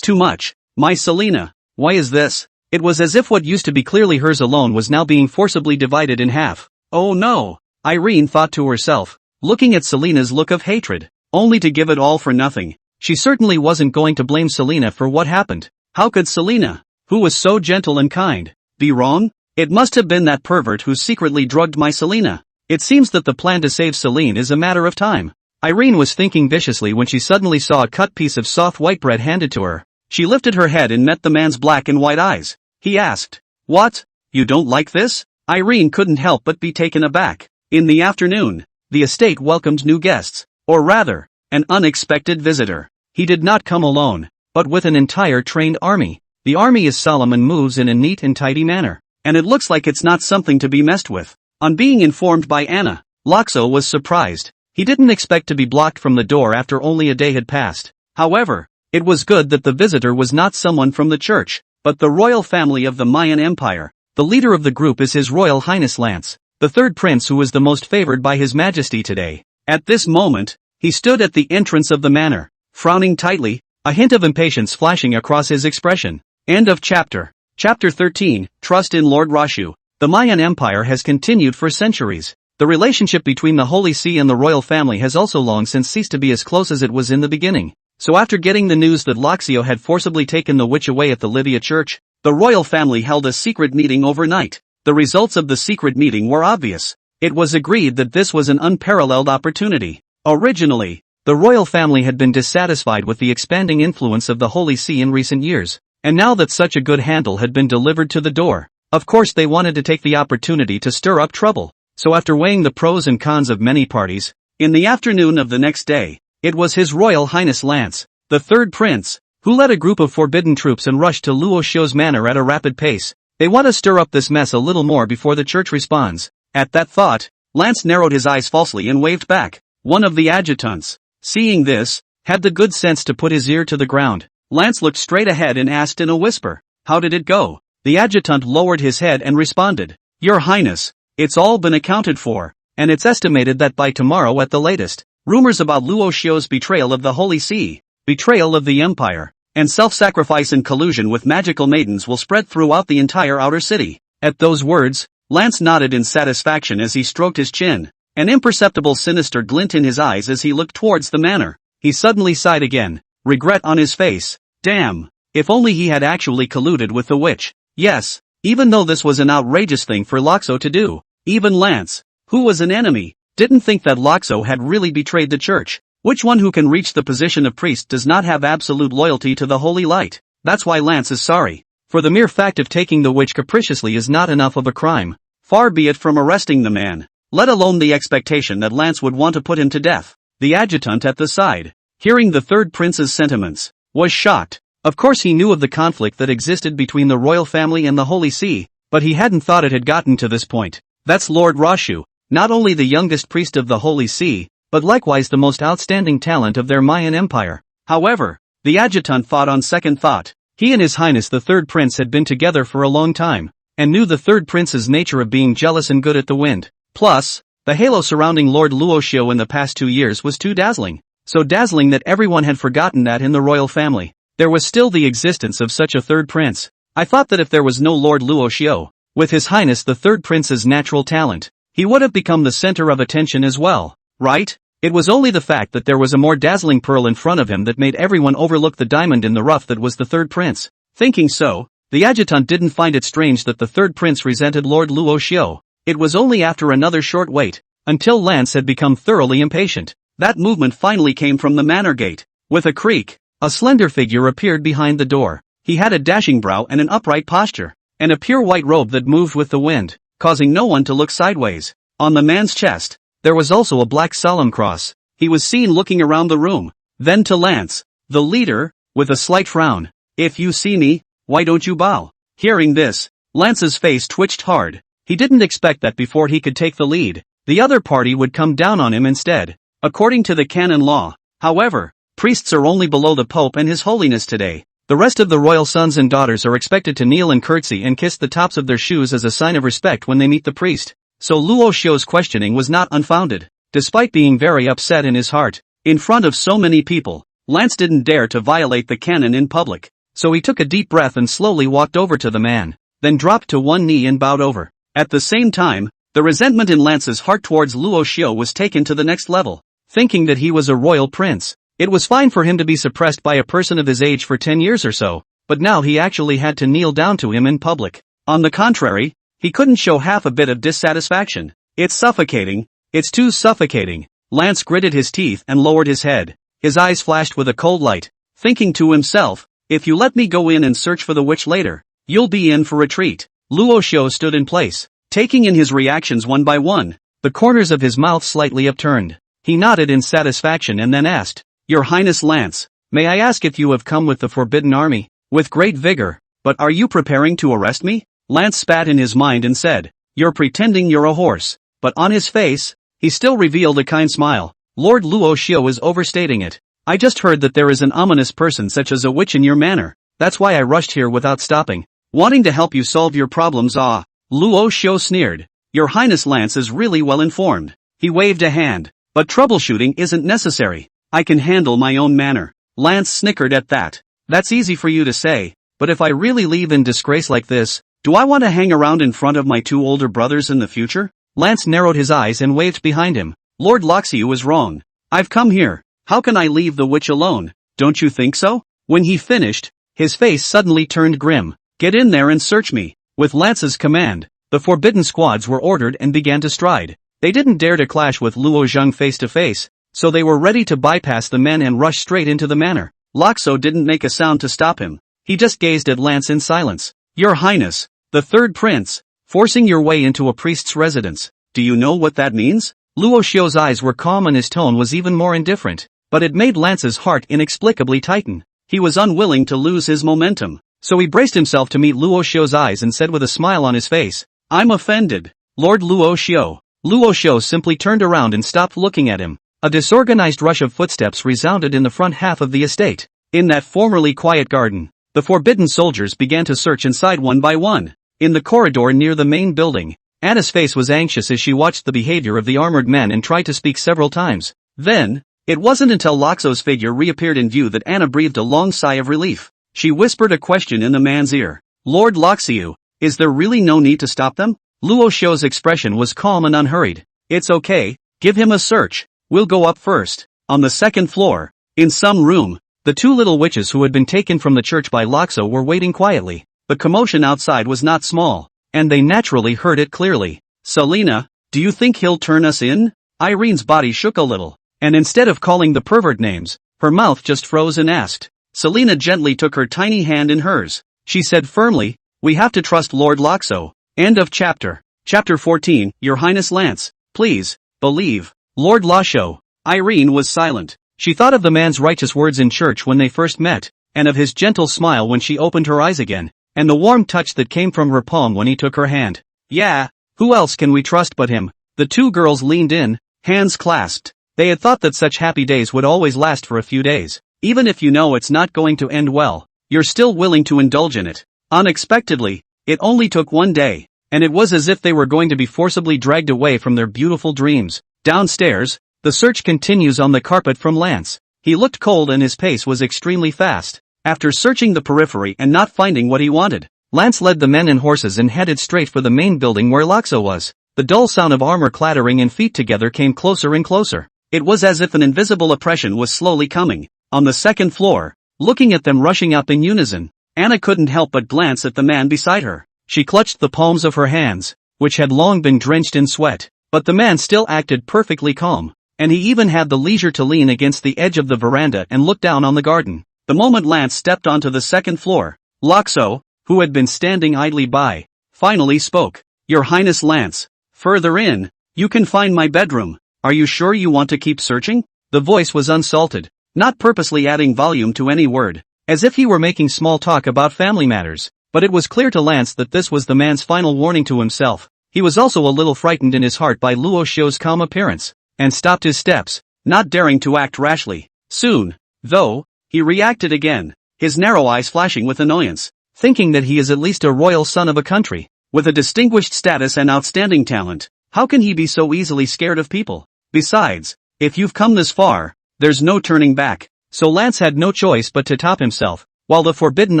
too much. My Selena. Why is this? It was as if what used to be clearly hers alone was now being forcibly divided in half. Oh no, Irene thought to herself, looking at Selena's look of hatred, only to give it all for nothing. She certainly wasn't going to blame Selena for what happened. How could Selena, who was so gentle and kind, be wrong? It must have been that pervert who secretly drugged my Selena. It seems that the plan to save Celine is a matter of time. Irene was thinking viciously when she suddenly saw a cut piece of soft white bread handed to her. She lifted her head and met the man's black and white eyes. He asked, what? You don't like this? Irene couldn't help but be taken aback. In the afternoon, the estate welcomed new guests, or rather, an unexpected visitor. He did not come alone, but with an entire trained army. The army is solemn and moves in a neat and tidy manner, and it looks like it's not something to be messed with. On being informed by Anna, Loxo was surprised. He didn't expect to be blocked from the door after only a day had passed. However, it was good that the visitor was not someone from the church, but the royal family of the Mayan Empire. The leader of the group is His Royal Highness Lance, the third prince who is the most favored by His Majesty today. At this moment, he stood at the entrance of the manor, frowning tightly, a hint of impatience flashing across his expression. End of chapter. Chapter 13, Trust in Lord Rashu. The Mayan Empire has continued for centuries. The relationship between the Holy See and the royal family has also long since ceased to be as close as it was in the beginning. So after getting the news that Loxio had forcibly taken the witch away at the Lydia church, the royal family held a secret meeting overnight. The results of the secret meeting were obvious. It was agreed that this was an unparalleled opportunity. Originally, the royal family had been dissatisfied with the expanding influence of the Holy See in recent years, and now that such a good handle had been delivered to the door, of course they wanted to take the opportunity to stir up trouble. So after weighing the pros and cons of many parties, In the afternoon of the next day, it was His Royal Highness Lance, the third prince, who led a group of forbidden troops and rushed to Luo Xiu's manor at a rapid pace. They want to stir up this mess a little more before the church responds. At that thought, Lance narrowed his eyes falsely and waved back. One of the adjutants, seeing this, had the good sense to put his ear to the ground. Lance looked straight ahead and asked in a whisper, "How did it go?" The adjutant lowered his head and responded, "Your Highness, it's all been accounted for, and it's estimated that by tomorrow at the latest, rumors about Luo Xiu's betrayal of the Holy See, betrayal of the Empire, and self-sacrifice and collusion with magical maidens will spread throughout the entire outer city." At those words, Lance nodded in satisfaction as he stroked his chin, an imperceptible sinister glint in his eyes as he looked towards the manor. He suddenly sighed again, regret on his face. Damn, if only he had actually colluded with the witch. Yes, even though this was an outrageous thing for Loxo to do, even Lance, who was an enemy, didn't think that Loxo had really betrayed the church. Which one who can reach the position of priest does not have absolute loyalty to the holy light? That's why Lance is sorry. For the mere fact of taking the witch capriciously is not enough of a crime. Far be it from arresting the man, let alone the expectation that Lance would want to put him to death. The adjutant at the side, hearing the third prince's sentiments, was shocked. Of course he knew of the conflict that existed between the royal family and the Holy See, but he hadn't thought it had gotten to this point. That's Lord Rashu, not only the youngest priest of the Holy See, but likewise the most outstanding talent of their Mayan Empire. However, the adjutant thought on second thought. He and His Highness the third prince had been together for a long time, and knew the third prince's nature of being jealous and good at the wind. Plus, the halo surrounding Lord Luo Xiu in the past 2 years was too dazzling. So dazzling that everyone had forgotten that in the royal family, there was still the existence of such a third prince. I thought that if there was no Lord Luo Xiu, with His Highness the third prince's natural talent, he would have become the center of attention as well, right? It was only the fact that there was a more dazzling pearl in front of him that made everyone overlook the diamond in the rough that was the third prince. Thinking so, the adjutant didn't find it strange that the third prince resented Lord Luo Xiu. It was only after another short wait, until Lance had become thoroughly impatient, that movement finally came from the manor gate. With a creak, a slender figure appeared behind the door. He had a dashing brow and an upright posture, and a pure white robe that moved with the wind, causing no one to look sideways. On the man's chest, there was also a black solemn cross. He was seen looking around the room, then to Lance, the leader, with a slight frown. "If you see me, why don't you bow?" Hearing this, Lance's face twitched hard. He didn't expect that before he could take the lead, the other party would come down on him instead. According to the canon law, however, priests are only below the Pope and His Holiness today. The rest of the royal sons and daughters are expected to kneel and curtsy and kiss the tops of their shoes as a sign of respect when they meet the priest. So Luo Xiu's questioning was not unfounded. Despite being very upset in his heart, in front of so many people, Lance didn't dare to violate the canon in public. So he took a deep breath and slowly walked over to the man, then dropped to one knee and bowed over. At the same time, the resentment in Lance's heart towards Luo Xiu was taken to the next level. Thinking that he was a royal prince, it was fine for him to be suppressed by a person of his age for 10 years or so, but now he actually had to kneel down to him in public. On the contrary, he couldn't show half a bit of dissatisfaction. "It's suffocating, it's too suffocating." Lance gritted his teeth and lowered his head. His eyes flashed with a cold light, thinking to himself, "If you let me go in and search for the witch later, you'll be in for a treat." Luo Xiu stood in place, taking in his reactions one by one, the corners of his mouth slightly upturned. He nodded in satisfaction and then asked, "Your Highness Lance, may I ask if you have come with the Forbidden Army?" "With great vigor, but are you preparing to arrest me?" Lance spat in his mind and said, "You're pretending you're a horse." But on his face, he still revealed a kind smile. "Lord Luo Xiu is overstating it. I just heard that there is an ominous person such as a witch in your manor. That's why I rushed here without stopping, wanting to help you solve your problems." "Ah," Luo Xiu sneered. "Your Highness Lance is really well informed." He waved a hand. "But troubleshooting isn't necessary. I can handle my own manor." Lance snickered at that. "That's easy for you to say, but if I really leave in disgrace like this, do I want to hang around in front of my 2 older brothers in the future?" Lance narrowed his eyes and waved behind him. "Lord Loxiu was wrong. I've come here. How can I leave the witch alone? Don't you think so?" When he finished, his face suddenly turned grim. "Get in there and search me." With Lance's command, the forbidden squads were ordered and began to stride. They didn't dare to clash with Luo Zheng face to face, so they were ready to bypass the men and rush straight into the manor. Loxo didn't make a sound to stop him. He just gazed at Lance in silence. "Your Highness, the third prince, forcing your way into a priest's residence. Do you know what that means?" Luo Xiu's eyes were calm and his tone was even more indifferent, but it made Lance's heart inexplicably tighten. He was unwilling to lose his momentum, so he braced himself to meet Luo Xiu's eyes and said with a smile on his face, "I'm offended, Lord Luo Xiu." Luo Xiu simply turned around and stopped looking at him. A disorganized rush of footsteps resounded in the front half of the estate. In that formerly quiet garden, the forbidden soldiers began to search inside one by one. In the corridor near the main building, Anna's face was anxious as she watched the behavior of the armored men and tried to speak several times. Then, it wasn't until Loxo's figure reappeared in view that Anna breathed a long sigh of relief. She whispered a question in the man's ear. "Lord Loxiu, is there really no need to stop them?" Luo Xiu's expression was calm and unhurried. "It's okay, give him a search. We'll go up first." On the second floor, in some room, the two little witches who had been taken from the church by Loxo were waiting quietly. The commotion outside was not small, and they naturally heard it clearly. "Selena, do you think he'll turn us in?" Irene's body shook a little, and instead of calling the pervert names, her mouth just froze and asked. Selena gently took her tiny hand in hers. She said firmly, "We have to trust Lord Loxo." End of chapter. Chapter 14, Your Highness Lance, please, believe. Lord Lasho. Irene was silent. She thought of the man's righteous words in church when they first met, and of his gentle smile when she opened her eyes again, and the warm touch that came from her palm when he took her hand. Yeah, who else can we trust but him? The two girls leaned in, hands clasped. They had thought that such happy days would always last for a few days. Even if you know it's not going to end well, you're still willing to indulge in it. Unexpectedly, it only took one day, and it was as if they were going to be forcibly dragged away from their beautiful dreams. Downstairs, the search continues on the carpet from Lance. He looked cold and his pace was extremely fast. After searching the periphery and not finding what he wanted, Lance led the men and horses and headed straight for the main building where Loxo was. The dull sound of armor clattering and feet together came closer and closer. It was as if an invisible oppression was slowly coming. On the second floor, looking at them rushing up in unison, Anna couldn't help but glance at the man beside her. She clutched the palms of her hands, which had long been drenched in sweat. But the man still acted perfectly calm, and he even had the leisure to lean against the edge of the veranda and look down on the garden. The moment Lance stepped onto the second floor, Loxo, who had been standing idly by, finally spoke. "Your Highness Lance, further in, you can find my bedroom. Are you sure you want to keep searching?" The voice was unsalted, not purposely adding volume to any word, as if he were making small talk about family matters, but it was clear to Lance that this was the man's final warning to himself. He was also a little frightened in his heart by Luo Xiu's calm appearance, and stopped his steps, not daring to act rashly. Soon, though, he reacted again, his narrow eyes flashing with annoyance, thinking that he is at least a royal son of a country, with a distinguished status and outstanding talent. How can he be so easily scared of people? Besides, if you've come this far, there's no turning back. So Lance had no choice but to top himself, while the forbidden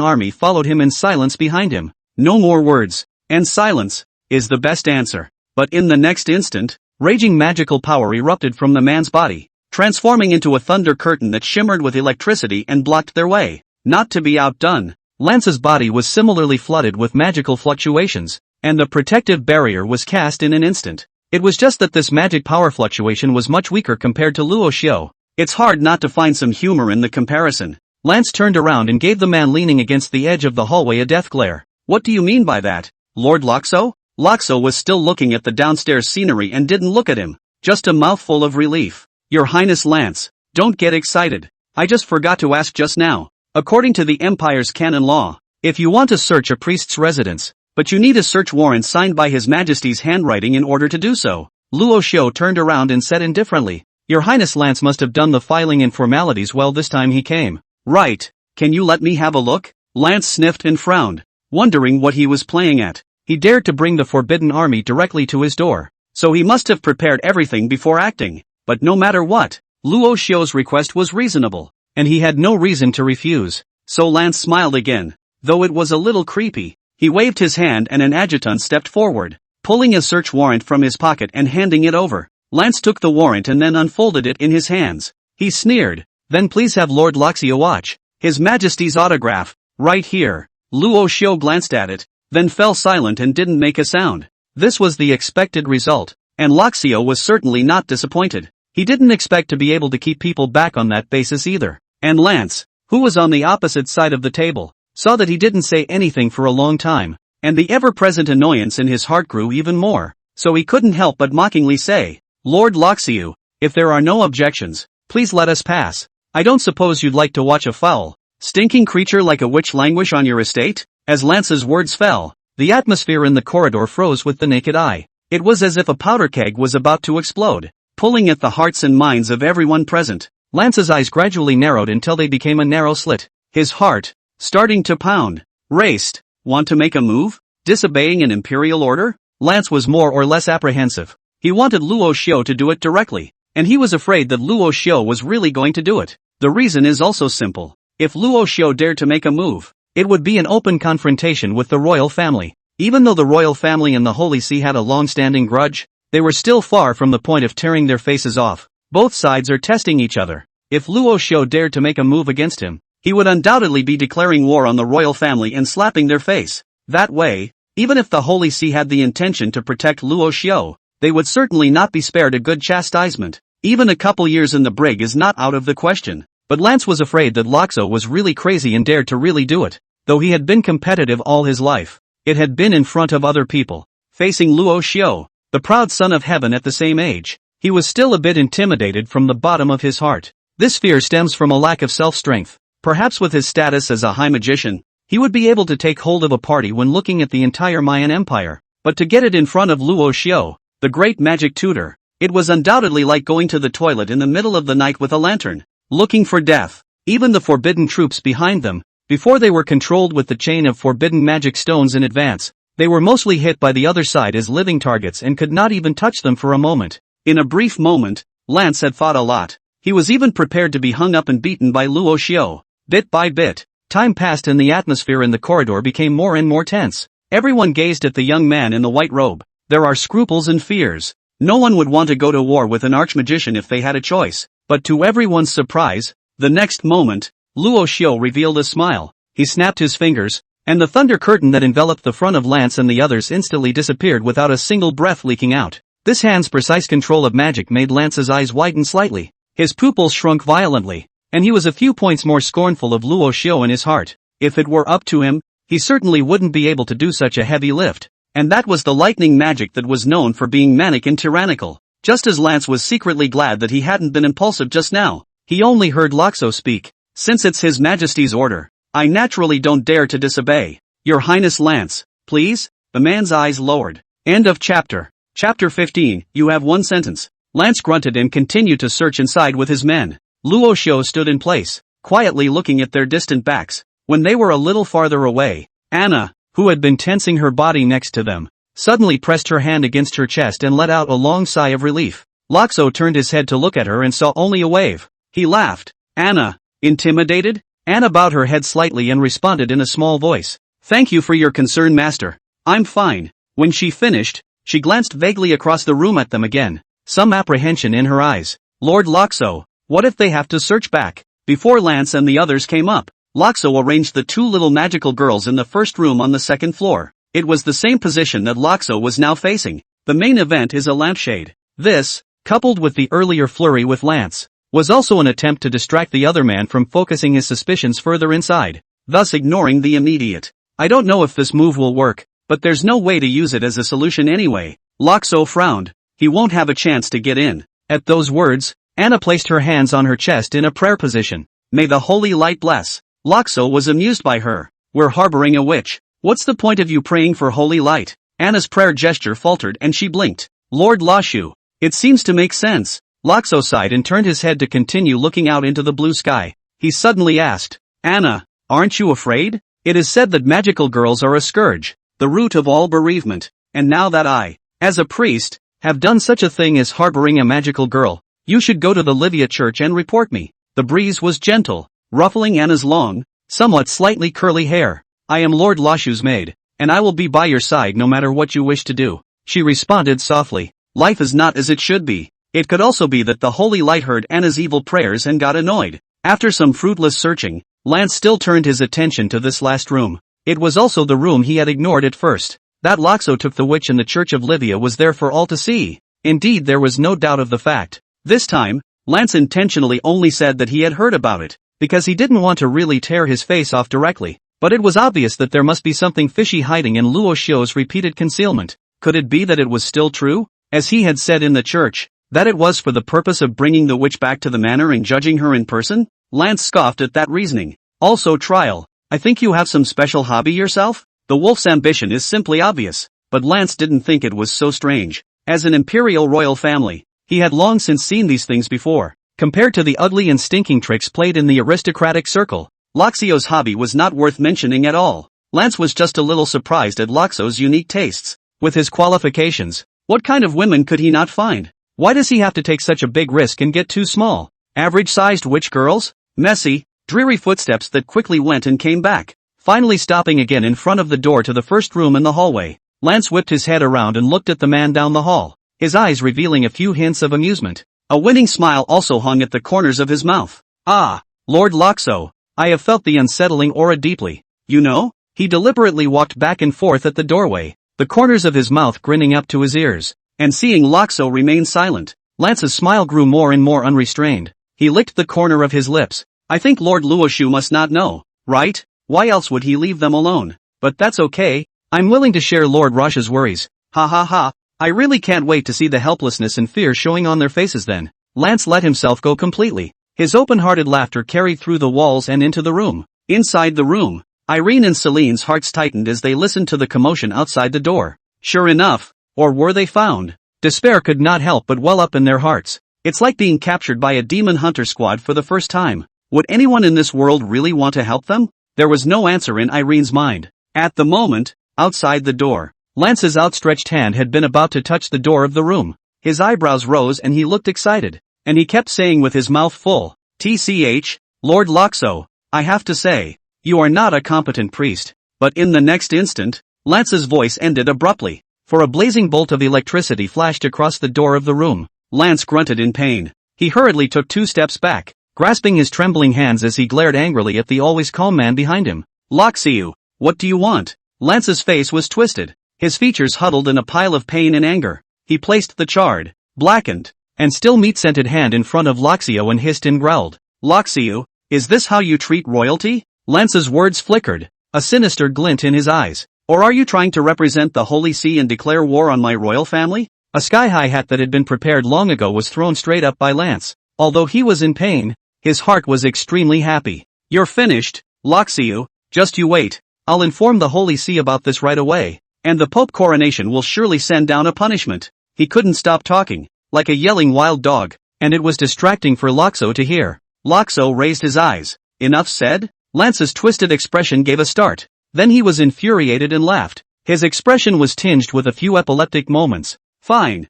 army followed him in silence behind him. No more words, and silence is the best answer. But in the next instant, raging magical power erupted from the man's body, transforming into a thunder curtain that shimmered with electricity and blocked their way. Not to be outdone, Lance's body was similarly flooded with magical fluctuations, and the protective barrier was cast in an instant. It was just that this magic power fluctuation was much weaker compared to Luo Xiu. It's hard not to find some humor in the comparison. Lance turned around and gave the man leaning against the edge of the hallway a death glare. "What do you mean by that, Lord Loxo?" Loxo was still looking at the downstairs scenery and didn't look at him, just a mouthful of relief. "Your Highness Lance, don't get excited. I just forgot to ask just now. According to the Empire's canon law, if you want to search a priest's residence, but you need a search warrant signed by His Majesty's handwriting in order to do so." Luo Xiu turned around and said indifferently, "Your Highness Lance must have done the filing and formalities well this time he came." "Right, can you let me have a look?" Lance sniffed and frowned, wondering what he was playing at. He dared to bring the forbidden army directly to his door, so he must have prepared everything before acting. But no matter what, Luo Xiu's request was reasonable, and he had no reason to refuse. So Lance smiled again, though it was a little creepy. He waved his hand and an adjutant stepped forward, pulling a search warrant from his pocket and handing it over. Lance took the warrant and then unfolded it in his hands. He sneered, "Then please have Lord Loxia watch. His Majesty's autograph, right here." Luo Xiu glanced at it, then fell silent and didn't make a sound. This was the expected result, and Loxia was certainly not disappointed. He didn't expect to be able to keep people back on that basis either. And Lance, who was on the opposite side of the table, saw that he didn't say anything for a long time, and the ever-present annoyance in his heart grew even more, so he couldn't help but mockingly say, Lord Loxiu, if there are no objections, please let us pass. I don't suppose you'd like to watch a foul, stinking creature like a witch languish on your estate? As Lance's words fell, the atmosphere in the corridor froze with the naked eye. It was as if a powder keg was about to explode, pulling at the hearts and minds of everyone present. Lance's eyes gradually narrowed until they became a narrow slit. His heart, starting to pound, raced. Want to make a move? Disobeying an imperial order? Lance was more or less apprehensive. He wanted Luo Xiao to do it directly, and he was afraid that Luo Xiao was really going to do it. The reason is also simple. If Luo Xiao dared to make a move, it would be an open confrontation with the royal family. Even though the royal family and the Holy See had a long-standing grudge, they were still far from the point of tearing their faces off. Both sides are testing each other. If Luo Xiao dared to make a move against him, he would undoubtedly be declaring war on the royal family and slapping their face. That way, even if the Holy See had the intention to protect Luo Xiao, they would certainly not be spared a good chastisement. Even a couple years in the brig is not out of the question. But Lance was afraid that Loxo was really crazy and dared to really do it. Though he had been competitive all his life, it had been in front of other people, facing Luo Xiao, the proud son of heaven at the same age. He was still a bit intimidated from the bottom of his heart. This fear stems from a lack of self-strength. Perhaps with his status as a high magician, he would be able to take hold of a party when looking at the entire Mayan Empire. But to get it in front of Luo Xiao, the great magic tutor, it was undoubtedly like going to the toilet in the middle of the night with a lantern, looking for death. Even the forbidden troops behind them, before they were controlled with the chain of forbidden magic stones in advance, they were mostly hit by the other side as living targets and could not even touch them for a moment. In a brief moment, Lance had thought a lot. He was even prepared to be hung up and beaten by Luo Xiao. Bit by bit, time passed and the atmosphere in the corridor became more and more tense. Everyone gazed at the young man in the white robe. There are scruples and fears. No one would want to go to war with an archmagician if they had a choice. But to everyone's surprise, the next moment, Luo Xiao revealed a smile. He snapped his fingers, and the thunder curtain that enveloped the front of Lance and the others instantly disappeared without a single breath leaking out. This hand's precise control of magic made Lance's eyes widen slightly. His pupils shrunk violently, and he was a few points more scornful of Luo Xiao in his heart. If it were up to him, he certainly wouldn't be able to do such a heavy lift. And that was the lightning magic that was known for being manic and tyrannical. Just as Lance was secretly glad that he hadn't been impulsive just now, he only heard Loxo speak. Since it's His Majesty's order, I naturally don't dare to disobey. Your Highness Lance, please? The man's eyes lowered. End of chapter. Chapter 15, you have one sentence. Lance grunted and continued to search inside with his men. Luo Xiao stood in place, quietly looking at their distant backs. When they were a little farther away, Anna, who had been tensing her body next to them, suddenly pressed her hand against her chest and let out a long sigh of relief. Loxo turned his head to look at her and saw only a wave. He laughed. Anna, intimidated? Anna bowed her head slightly and responded in a small voice. Thank you for your concern, master. I'm fine. When she finished, she glanced vaguely across the room at them again, some apprehension in her eyes. Lord Loxo, what if they have to search back? Before Lance and the others came up, Loxo arranged the two little magical girls in the first room on the second floor. It was the same position that Loxo was now facing. The main event is a lampshade. This, coupled with the earlier flurry with Lance, was also an attempt to distract the other man from focusing his suspicions further inside, thus ignoring the immediate. I don't know if this move will work, but there's no way to use it as a solution anyway. Loxo frowned. He won't have a chance to get in. At those words, Anna placed her hands on her chest in a prayer position. May the holy light bless. Loxo was amused by her. We're harboring a witch. What's the point of you praying for holy light? Anna's prayer gesture faltered and she blinked. Lord Lashu, it seems to make sense. Loxo sighed and turned his head to continue looking out into the blue sky. He suddenly asked, Anna, aren't you afraid? It is said that magical girls are a scourge, the root of all bereavement, and now that I, as a priest, have done such a thing as harboring a magical girl, you should go to the Livia church and report me. The breeze was gentle, ruffling Anna's long, somewhat slightly curly hair. I am Lord Lashu's maid, and I will be by your side no matter what you wish to do. She responded softly. Life is not as it should be. It could also be that the holy light heard Anna's evil prayers and got annoyed. After some fruitless searching, Lance still turned his attention to this last room. It was also the room he had ignored at first. That Loxo took the witch in the Church of Livia was there for all to see. Indeed, there was no doubt of the fact. This time, Lance intentionally only said that he had heard about it, because he didn't want to really tear his face off directly. But it was obvious that there must be something fishy hiding in Luo Xiao's repeated concealment. Could it be that it was still true? As he had said in the church, That it was for the purpose of bringing the witch back to the manor and judging her in person? Lance scoffed at that reasoning. Also trial. I think you have some special hobby yourself? The wolf's ambition is simply obvious, but Lance didn't think it was so strange. As an imperial royal family, he had long since seen these things before. Compared to the ugly and stinking tricks played in the aristocratic circle, Loxio's hobby was not worth mentioning at all. Lance was just a little surprised at Loxio's unique tastes. With his qualifications, what kind of women could he not find? Why does he have to take such a big risk and get too small? Average-sized witch girls? Messy, dreary footsteps that quickly went and came back, finally stopping again in front of the door to the first room in the hallway. Lance whipped his head around and looked at the man down the hall, his eyes revealing a few hints of amusement. A winning smile also hung at the corners of his mouth. Ah, Lord Loxo, I have felt the unsettling aura deeply. You know? He deliberately walked back and forth at the doorway, the corners of his mouth grinning up to his ears. And seeing Loxo remain silent, Lance's smile grew more and more unrestrained. He licked the corner of his lips. I think Lord Luoshu must not know, right? Why else would he leave them alone? But that's okay, I'm willing to share Lord Rosh's worries. Ha ha ha, I really can't wait to see the helplessness and fear showing on their faces then. Lance let himself go completely. His open-hearted laughter carried through the walls and into the room. Inside the room, Irene and Celine's hearts tightened as they listened to the commotion outside the door. Sure enough, or were they found? Despair could not help but well up in their hearts. It's like being captured by a demon hunter squad for the first time. Would anyone in this world really want to help them? There was no answer in Irene's mind. At the moment, outside the door, Lance's outstretched hand had been about to touch the door of the room. His eyebrows rose and he looked excited. And he kept saying with his mouth full, "TCH, Lord Loxo, I have to say, you are not a competent priest." But in the next instant, Lance's voice ended abruptly, for a blazing bolt of electricity flashed across the door of the room. Lance grunted in pain. He hurriedly took 2 steps back, grasping his trembling hands as he glared angrily at the always calm man behind him. "Loxiu, what do you want?" Lance's face was twisted, his features huddled in a pile of pain and anger. He placed the charred, blackened, and still meat-scented hand in front of Loxio and hissed and growled. "Loxiu, is this how you treat royalty?" Lance's words flickered, a sinister glint in his eyes. "Or are you trying to represent the Holy See and declare war on my royal family?" A sky-high hat that had been prepared long ago was thrown straight up by Lance. Although he was in pain, his heart was extremely happy. "You're finished, Loxiu, just you wait. I'll inform the Holy See about this right away, and the Pope coronation will surely send down a punishment." He couldn't stop talking, like a yelling wild dog, and it was distracting for Loxo to hear. Loxo raised his eyes. "Enough said?" Lance's twisted expression gave a start. Then he was infuriated and laughed. His expression was tinged with a few epileptic moments. Fine.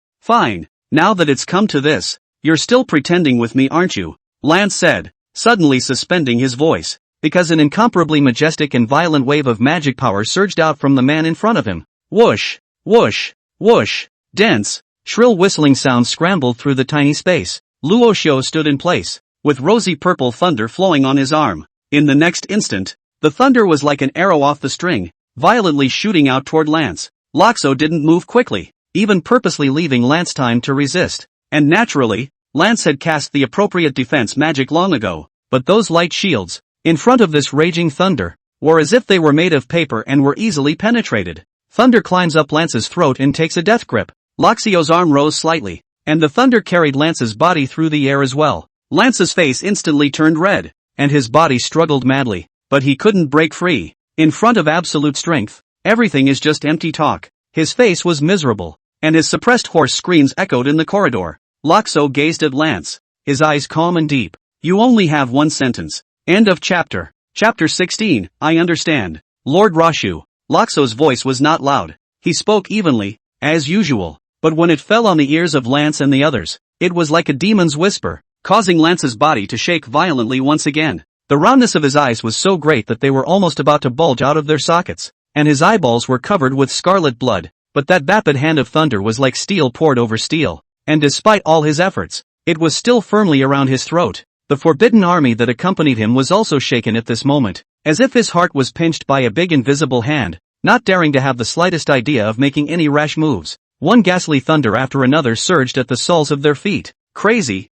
Now that it's come to this, you're still pretending with me, aren't you?" Lance said, suddenly suspending his voice, because an incomparably majestic and violent wave of magic power surged out from the man in front of him. Whoosh, whoosh, whoosh. Dense, shrill whistling sounds scrambled through the tiny space. Luoshio stood in place, with rosy purple thunder flowing on his arm. In the next instant, the thunder was like an arrow off the string, violently shooting out toward Lance. Loxo didn't move quickly, even purposely leaving Lance time to resist. And naturally, Lance had cast the appropriate defense magic long ago, but those light shields, in front of this raging thunder, were as if they were made of paper and were easily penetrated. Thunder climbs up Lance's throat and takes a death grip. Loxio's arm rose slightly, and the thunder carried Lance's body through the air as well. Lance's face instantly turned red, and his body struggled madly, but he couldn't break free. In front of absolute strength, everything is just empty talk. His face was miserable, and his suppressed hoarse screams echoed in the corridor. Loxo gazed at Lance, his eyes calm and deep. "You only have one sentence. End of chapter." Chapter 16, I understand. Lord Roshu. Loxo's voice was not loud. He spoke evenly, as usual, but when it fell on the ears of Lance and the others, it was like a demon's whisper, causing Lance's body to shake violently once again. The roundness of his eyes was so great that they were almost about to bulge out of their sockets, and his eyeballs were covered with scarlet blood. But that vapid hand of thunder was like steel poured over steel, and despite all his efforts, it was still firmly around his throat. The forbidden army that accompanied him was also shaken at this moment, as if his heart was pinched by a big invisible hand, not daring to have the slightest idea of making any rash moves. One ghastly thunder after another surged at the soles of their feet. Crazy.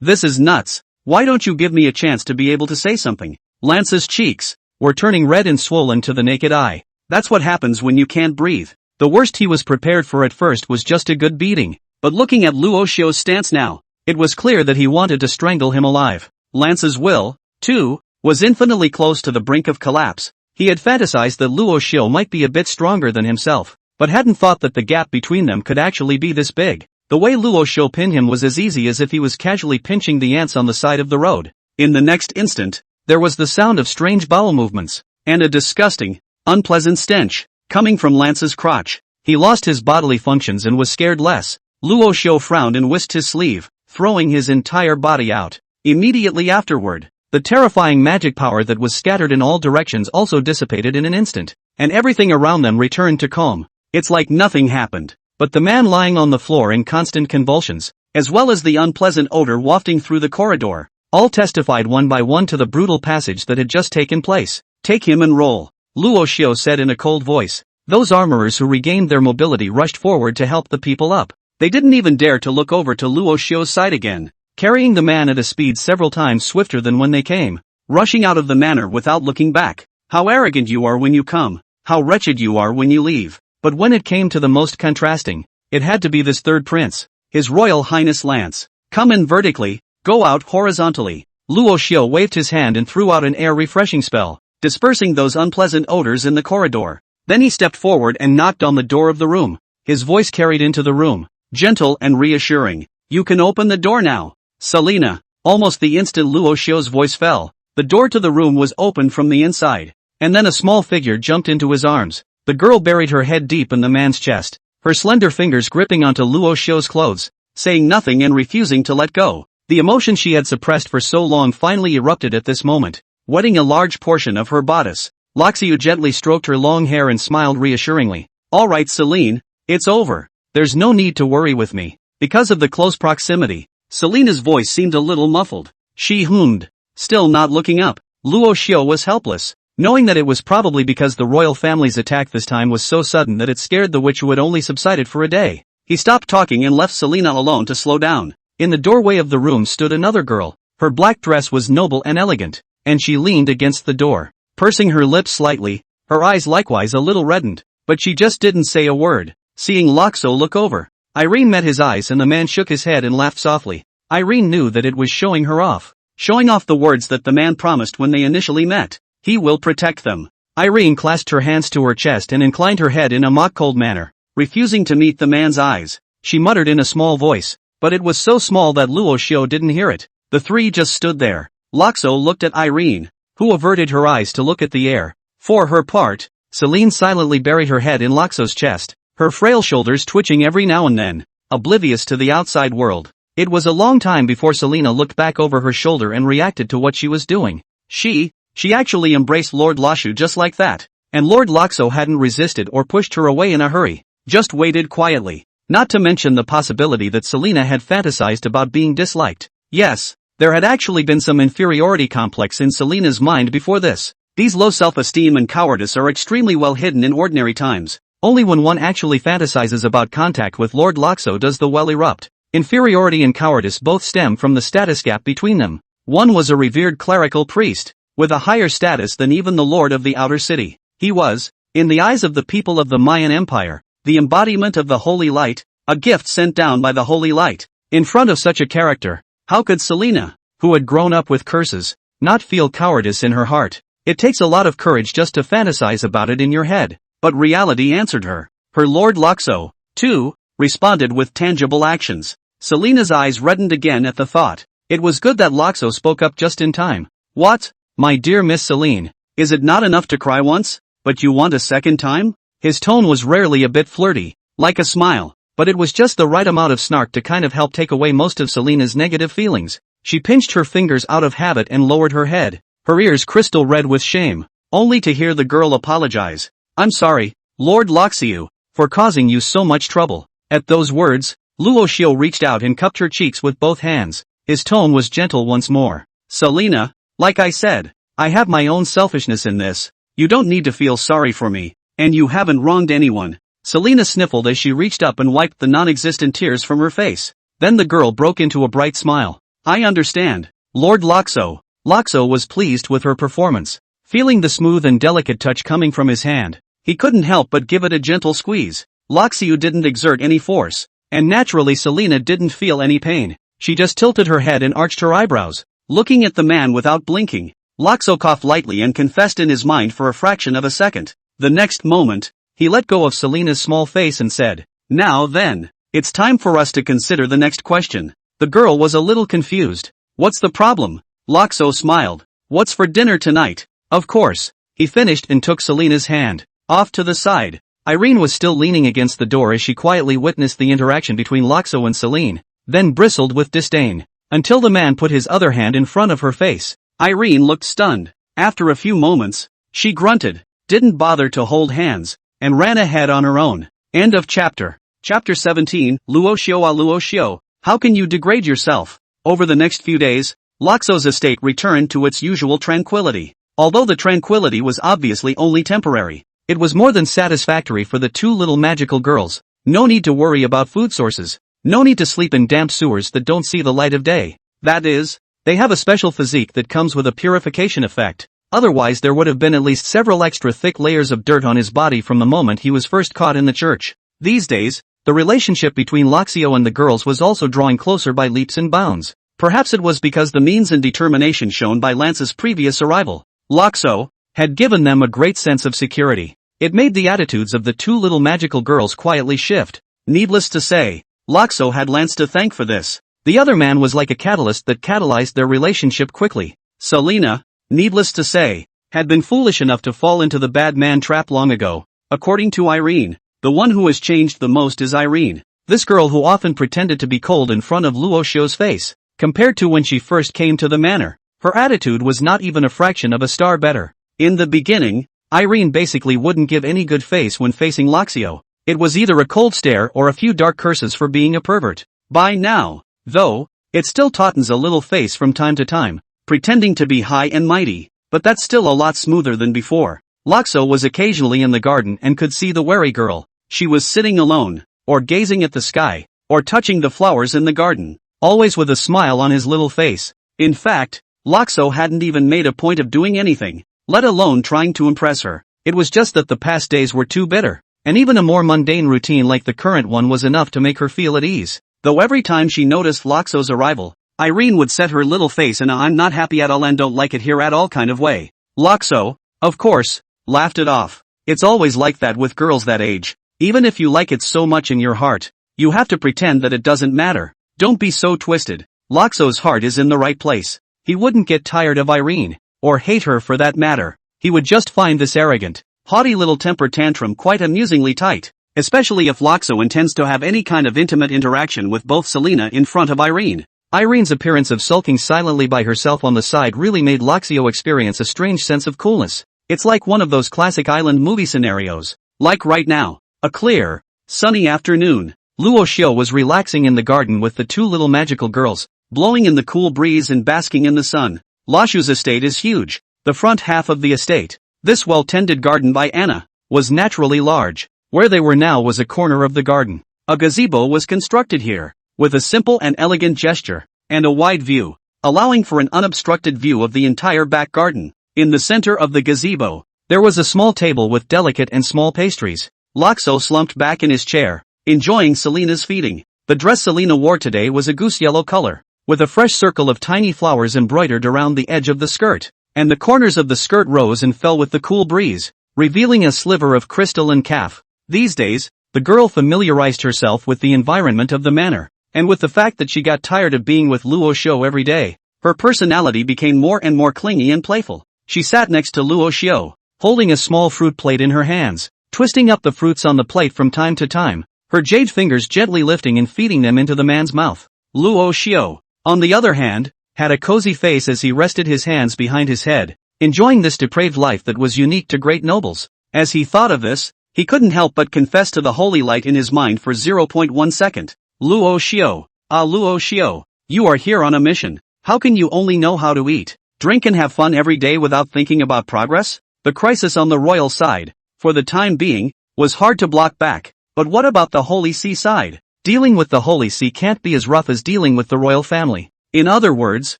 This is nuts. Why don't you give me a chance to be able to say something? Lance's cheeks were turning red and swollen to the naked eye. That's what happens when you can't breathe. The worst he was prepared for at first was just a good beating. but looking at Luo Xiu's stance now, it was clear that he wanted to strangle him alive. Lance's will, too, was infinitely close to the brink of collapse. He had fantasized that Luo Xiu might be a bit stronger than himself, but hadn't thought that the gap between them could actually be this big. The way Luo Xiu pinned him was as easy as if he was casually pinching the ants on the side of the road. In the next instant, there was the sound of strange bowel movements, and a disgusting, unpleasant stench, coming from Lance's crotch. He lost his bodily functions and was scared less. Luo Xiu frowned and whisked his sleeve, throwing his entire body out. Immediately afterward, the terrifying magic power that was scattered in all directions also dissipated in an instant, and everything around them returned to calm. It's like nothing happened. But the man lying on the floor in constant convulsions, as well as the unpleasant odor wafting through the corridor, all testified one by one to the brutal passage that had just taken place. Take him and roll, Luo Xiu said in a cold voice. Those armorers who regained their mobility rushed forward to help the people up. They didn't even dare to look over to Luo Xiu's side again, carrying the man at a speed several times swifter than when they came, rushing out of the manor without looking back. How arrogant you are when you come, how wretched you are when you leave. But when it came to the most contrasting, it had to be this third prince, His Royal Highness Lance. Come in vertically, go out horizontally. Luo Xiu waved his hand and threw out an air refreshing spell, dispersing those unpleasant odors in the corridor. Then he stepped forward and knocked on the door of the room. His voice carried into the room, gentle and reassuring. You can open the door now, Selena. Almost the instant Luo Xiu's voice fell, the door to the room was opened from the inside, and then a small figure jumped into his arms. The girl buried her head deep in the man's chest, her slender fingers gripping onto Luo Xiu's clothes, saying nothing and refusing to let go. The emotion she had suppressed for so long finally erupted at this moment, wetting a large portion of her bodice. Luoxiu gently stroked her long hair and smiled reassuringly. All right, Celine, it's over. There's no need to worry with me. Because of the close proximity, Selena's voice seemed a little muffled. She hummed, still not looking up. Luo Xiu was helpless, knowing that it was probably because the royal family's attack this time was so sudden that it scared the witch who had only subsided for a day. He stopped talking and left Selena alone to slow down. In the doorway of the room stood another girl. Her black dress was noble and elegant, and she leaned against the door, pursing her lips slightly, her eyes likewise a little reddened, but she just didn't say a word. Seeing Luoxiu look over, Irene met his eyes and the man shook his head and laughed softly. Irene knew that it was showing her off. Showing off the words that the man promised when they initially met. He will protect them. Irene clasped her hands to her chest and inclined her head in a mock-cold manner, refusing to meet the man's eyes. She muttered in a small voice, but it was so small that Luo Xiu didn't hear it. The three just stood there. Luoxiu looked at Irene, who averted her eyes to look at the air. For her part, Celine silently buried her head in Luoxiu's chest, her frail shoulders twitching every now and then, oblivious to the outside world. It was a long time before Selena looked back over her shoulder and reacted to what she was doing. She actually embraced Lord Luoxiu just like that, and Lord Luoxiu hadn't resisted or pushed her away in a hurry, just waited quietly. Not to mention the possibility that Selena had fantasized about being disliked. Yes, there had actually been some inferiority complex in Selena's mind before this. These low self-esteem and cowardice are extremely well hidden in ordinary times. Only when one actually fantasizes about contact with Lord Luoxiu does the well erupt. Inferiority and cowardice both stem from the status gap between them. One was a revered clerical priest, with a higher status than even the lord of the outer city. He was, in the eyes of the people of the Mayan Empire, the embodiment of the holy light, a gift sent down by the holy light. In front of such a character, how could Selena, who had grown up with curses, not feel cowardice in her heart? It takes a lot of courage just to fantasize about it in your head. But reality answered her. Her Lord Luoxiu, too, responded with tangible actions. Selena's eyes reddened again at the thought. It was good that Luoxiu spoke up just in time. What? My dear Miss Celine, is it not enough to cry once, but you want a second time? His tone was rarely a bit flirty, like a smile, but it was just the right amount of snark to kind of help take away most of Selena's negative feelings. She pinched her fingers out of habit and lowered her head, her ears crystal red with shame, only to hear the girl apologize. I'm sorry, Lord Luoxiu, for causing you so much trouble. At those words, Luo Xiu reached out and cupped her cheeks with both hands. His tone was gentle once more. Selena, like I said, I have my own selfishness in this. You don't need to feel sorry for me, and you haven't wronged anyone. Selena sniffled as she reached up and wiped the non-existent tears from her face. Then the girl broke into a bright smile. I understand, Lord Luoxiu. Luoxiu was pleased with her performance. Feeling the smooth and delicate touch coming from his hand, he couldn't help but give it a gentle squeeze. Luoxiu didn't exert any force, And naturally Selena didn't feel any pain. She just tilted her head and arched her eyebrows. Looking at the man without blinking, Loxo coughed lightly and confessed in his mind for a fraction of a second. The next moment, he let go of Selena's small face and said, "Now then, it's time for us to consider the next question." The girl was a little confused. "What's the problem?" Loxo smiled. "What's for dinner tonight?" "Of course." He finished and took Selena's hand. Off to the side. Irene was still leaning against the door as she quietly witnessed the interaction between Loxo and Selene, then bristled with disdain, until the man put his other hand in front of her face. Irene looked stunned. After a few moments, she grunted, didn't bother to hold hands, and ran ahead on her own. End of chapter. Chapter 17, Luoxiao a Luoxiao, how can you degrade yourself? Over the next few days, Loxo's estate returned to its usual tranquility. Although the tranquility was obviously only temporary, it was more than satisfactory for the two little magical girls. No need to worry about food sources. No need to sleep in damp sewers that don't see the light of day. That is, they have a special physique that comes with a purification effect. Otherwise there would have been at least several extra thick layers of dirt on his body from the moment he was first caught in the church. These days, the relationship between Loxio and the girls was also drawing closer by leaps and bounds. Perhaps it was because the means and determination shown by Lance's previous arrival, Loxo, had given them a great sense of security. It made the attitudes of the two little magical girls quietly shift. Needless to say, Loxo had Lance to thank for this. The other man was like a catalyst that catalyzed their relationship quickly. Selena, needless to say, had been foolish enough to fall into the bad man trap long ago. According to Irene, the one who has changed the most is Irene. This girl who often pretended to be cold in front of Luoxiao's face. Compared to when she first came to the manor, her attitude was not even a fraction of a star better. In the beginning, Irene basically wouldn't give any good face when facing Loxio. It was either a cold stare or a few dark curses for being a pervert. By now, though, it still tautens a little face from time to time, pretending to be high and mighty, but that's still a lot smoother than before. Loxo was occasionally in the garden and could see the wary girl. She was sitting alone, or gazing at the sky, or touching the flowers in the garden, always with a smile on his little face. In fact, Loxo hadn't even made a point of doing anything, let alone trying to impress her. It was just that the past days were too bitter, and even a more mundane routine like the current one was enough to make her feel at ease. Though every time she noticed Loxo's arrival, Irene would set her little face in a "I'm not happy at all and don't like it here at all" kind of way. Loxo, of course, laughed it off. It's always like that with girls that age. Even if you like it so much in your heart, you have to pretend that it doesn't matter. Don't be so twisted. Loxo's heart is in the right place. He wouldn't get tired of Irene, or hate her for that matter. He would just find this arrogant, haughty little temper tantrum quite amusingly tight, especially if Loxo intends to have any kind of intimate interaction with both Selena in front of Irene. Irene's appearance of sulking silently by herself on the side really made Loxio experience a strange sense of coolness. It's like one of those classic island movie scenarios. Like right now, a clear, sunny afternoon. Luoxiao was relaxing in the garden with the two little magical girls, blowing in the cool breeze and basking in the sun. Lashu's estate is huge. The front half of the estate, this well-tended garden by Anna, was naturally large. Where they were now was a corner of the garden. A gazebo was constructed here, with a simple and elegant gesture, and a wide view, allowing for an unobstructed view of the entire back garden. In the center of the gazebo, there was a small table with delicate and small pastries. Loxo slumped back in his chair, enjoying Selena's feeding. The dress Selena wore today was a goose yellow color, with a fresh circle of tiny flowers embroidered around the edge of the skirt, and the corners of the skirt rose and fell with the cool breeze, revealing a sliver of crystal and calf. These days, the girl familiarized herself with the environment of the manor, and with the fact that she got tired of being with Luoxiao every day, her personality became more and more clingy and playful. She sat next to Luoxiao, holding a small fruit plate in her hands, twisting up the fruits on the plate from time to time, her jade fingers gently lifting and feeding them into the man's mouth. Luoxiao, on the other hand, had a cozy face as he rested his hands behind his head, enjoying this depraved life that was unique to great nobles. As he thought of this, he couldn't help but confess to the holy light in his mind for 0.1 second. Luoxiao, Luoxiao, you are here on a mission. How can you only know how to eat, drink and have fun every day without thinking about progress? The crisis on the royal side, for the time being, was hard to block back. But what about the Holy See side? Dealing with the Holy See can't be as rough as dealing with the royal family. In other words,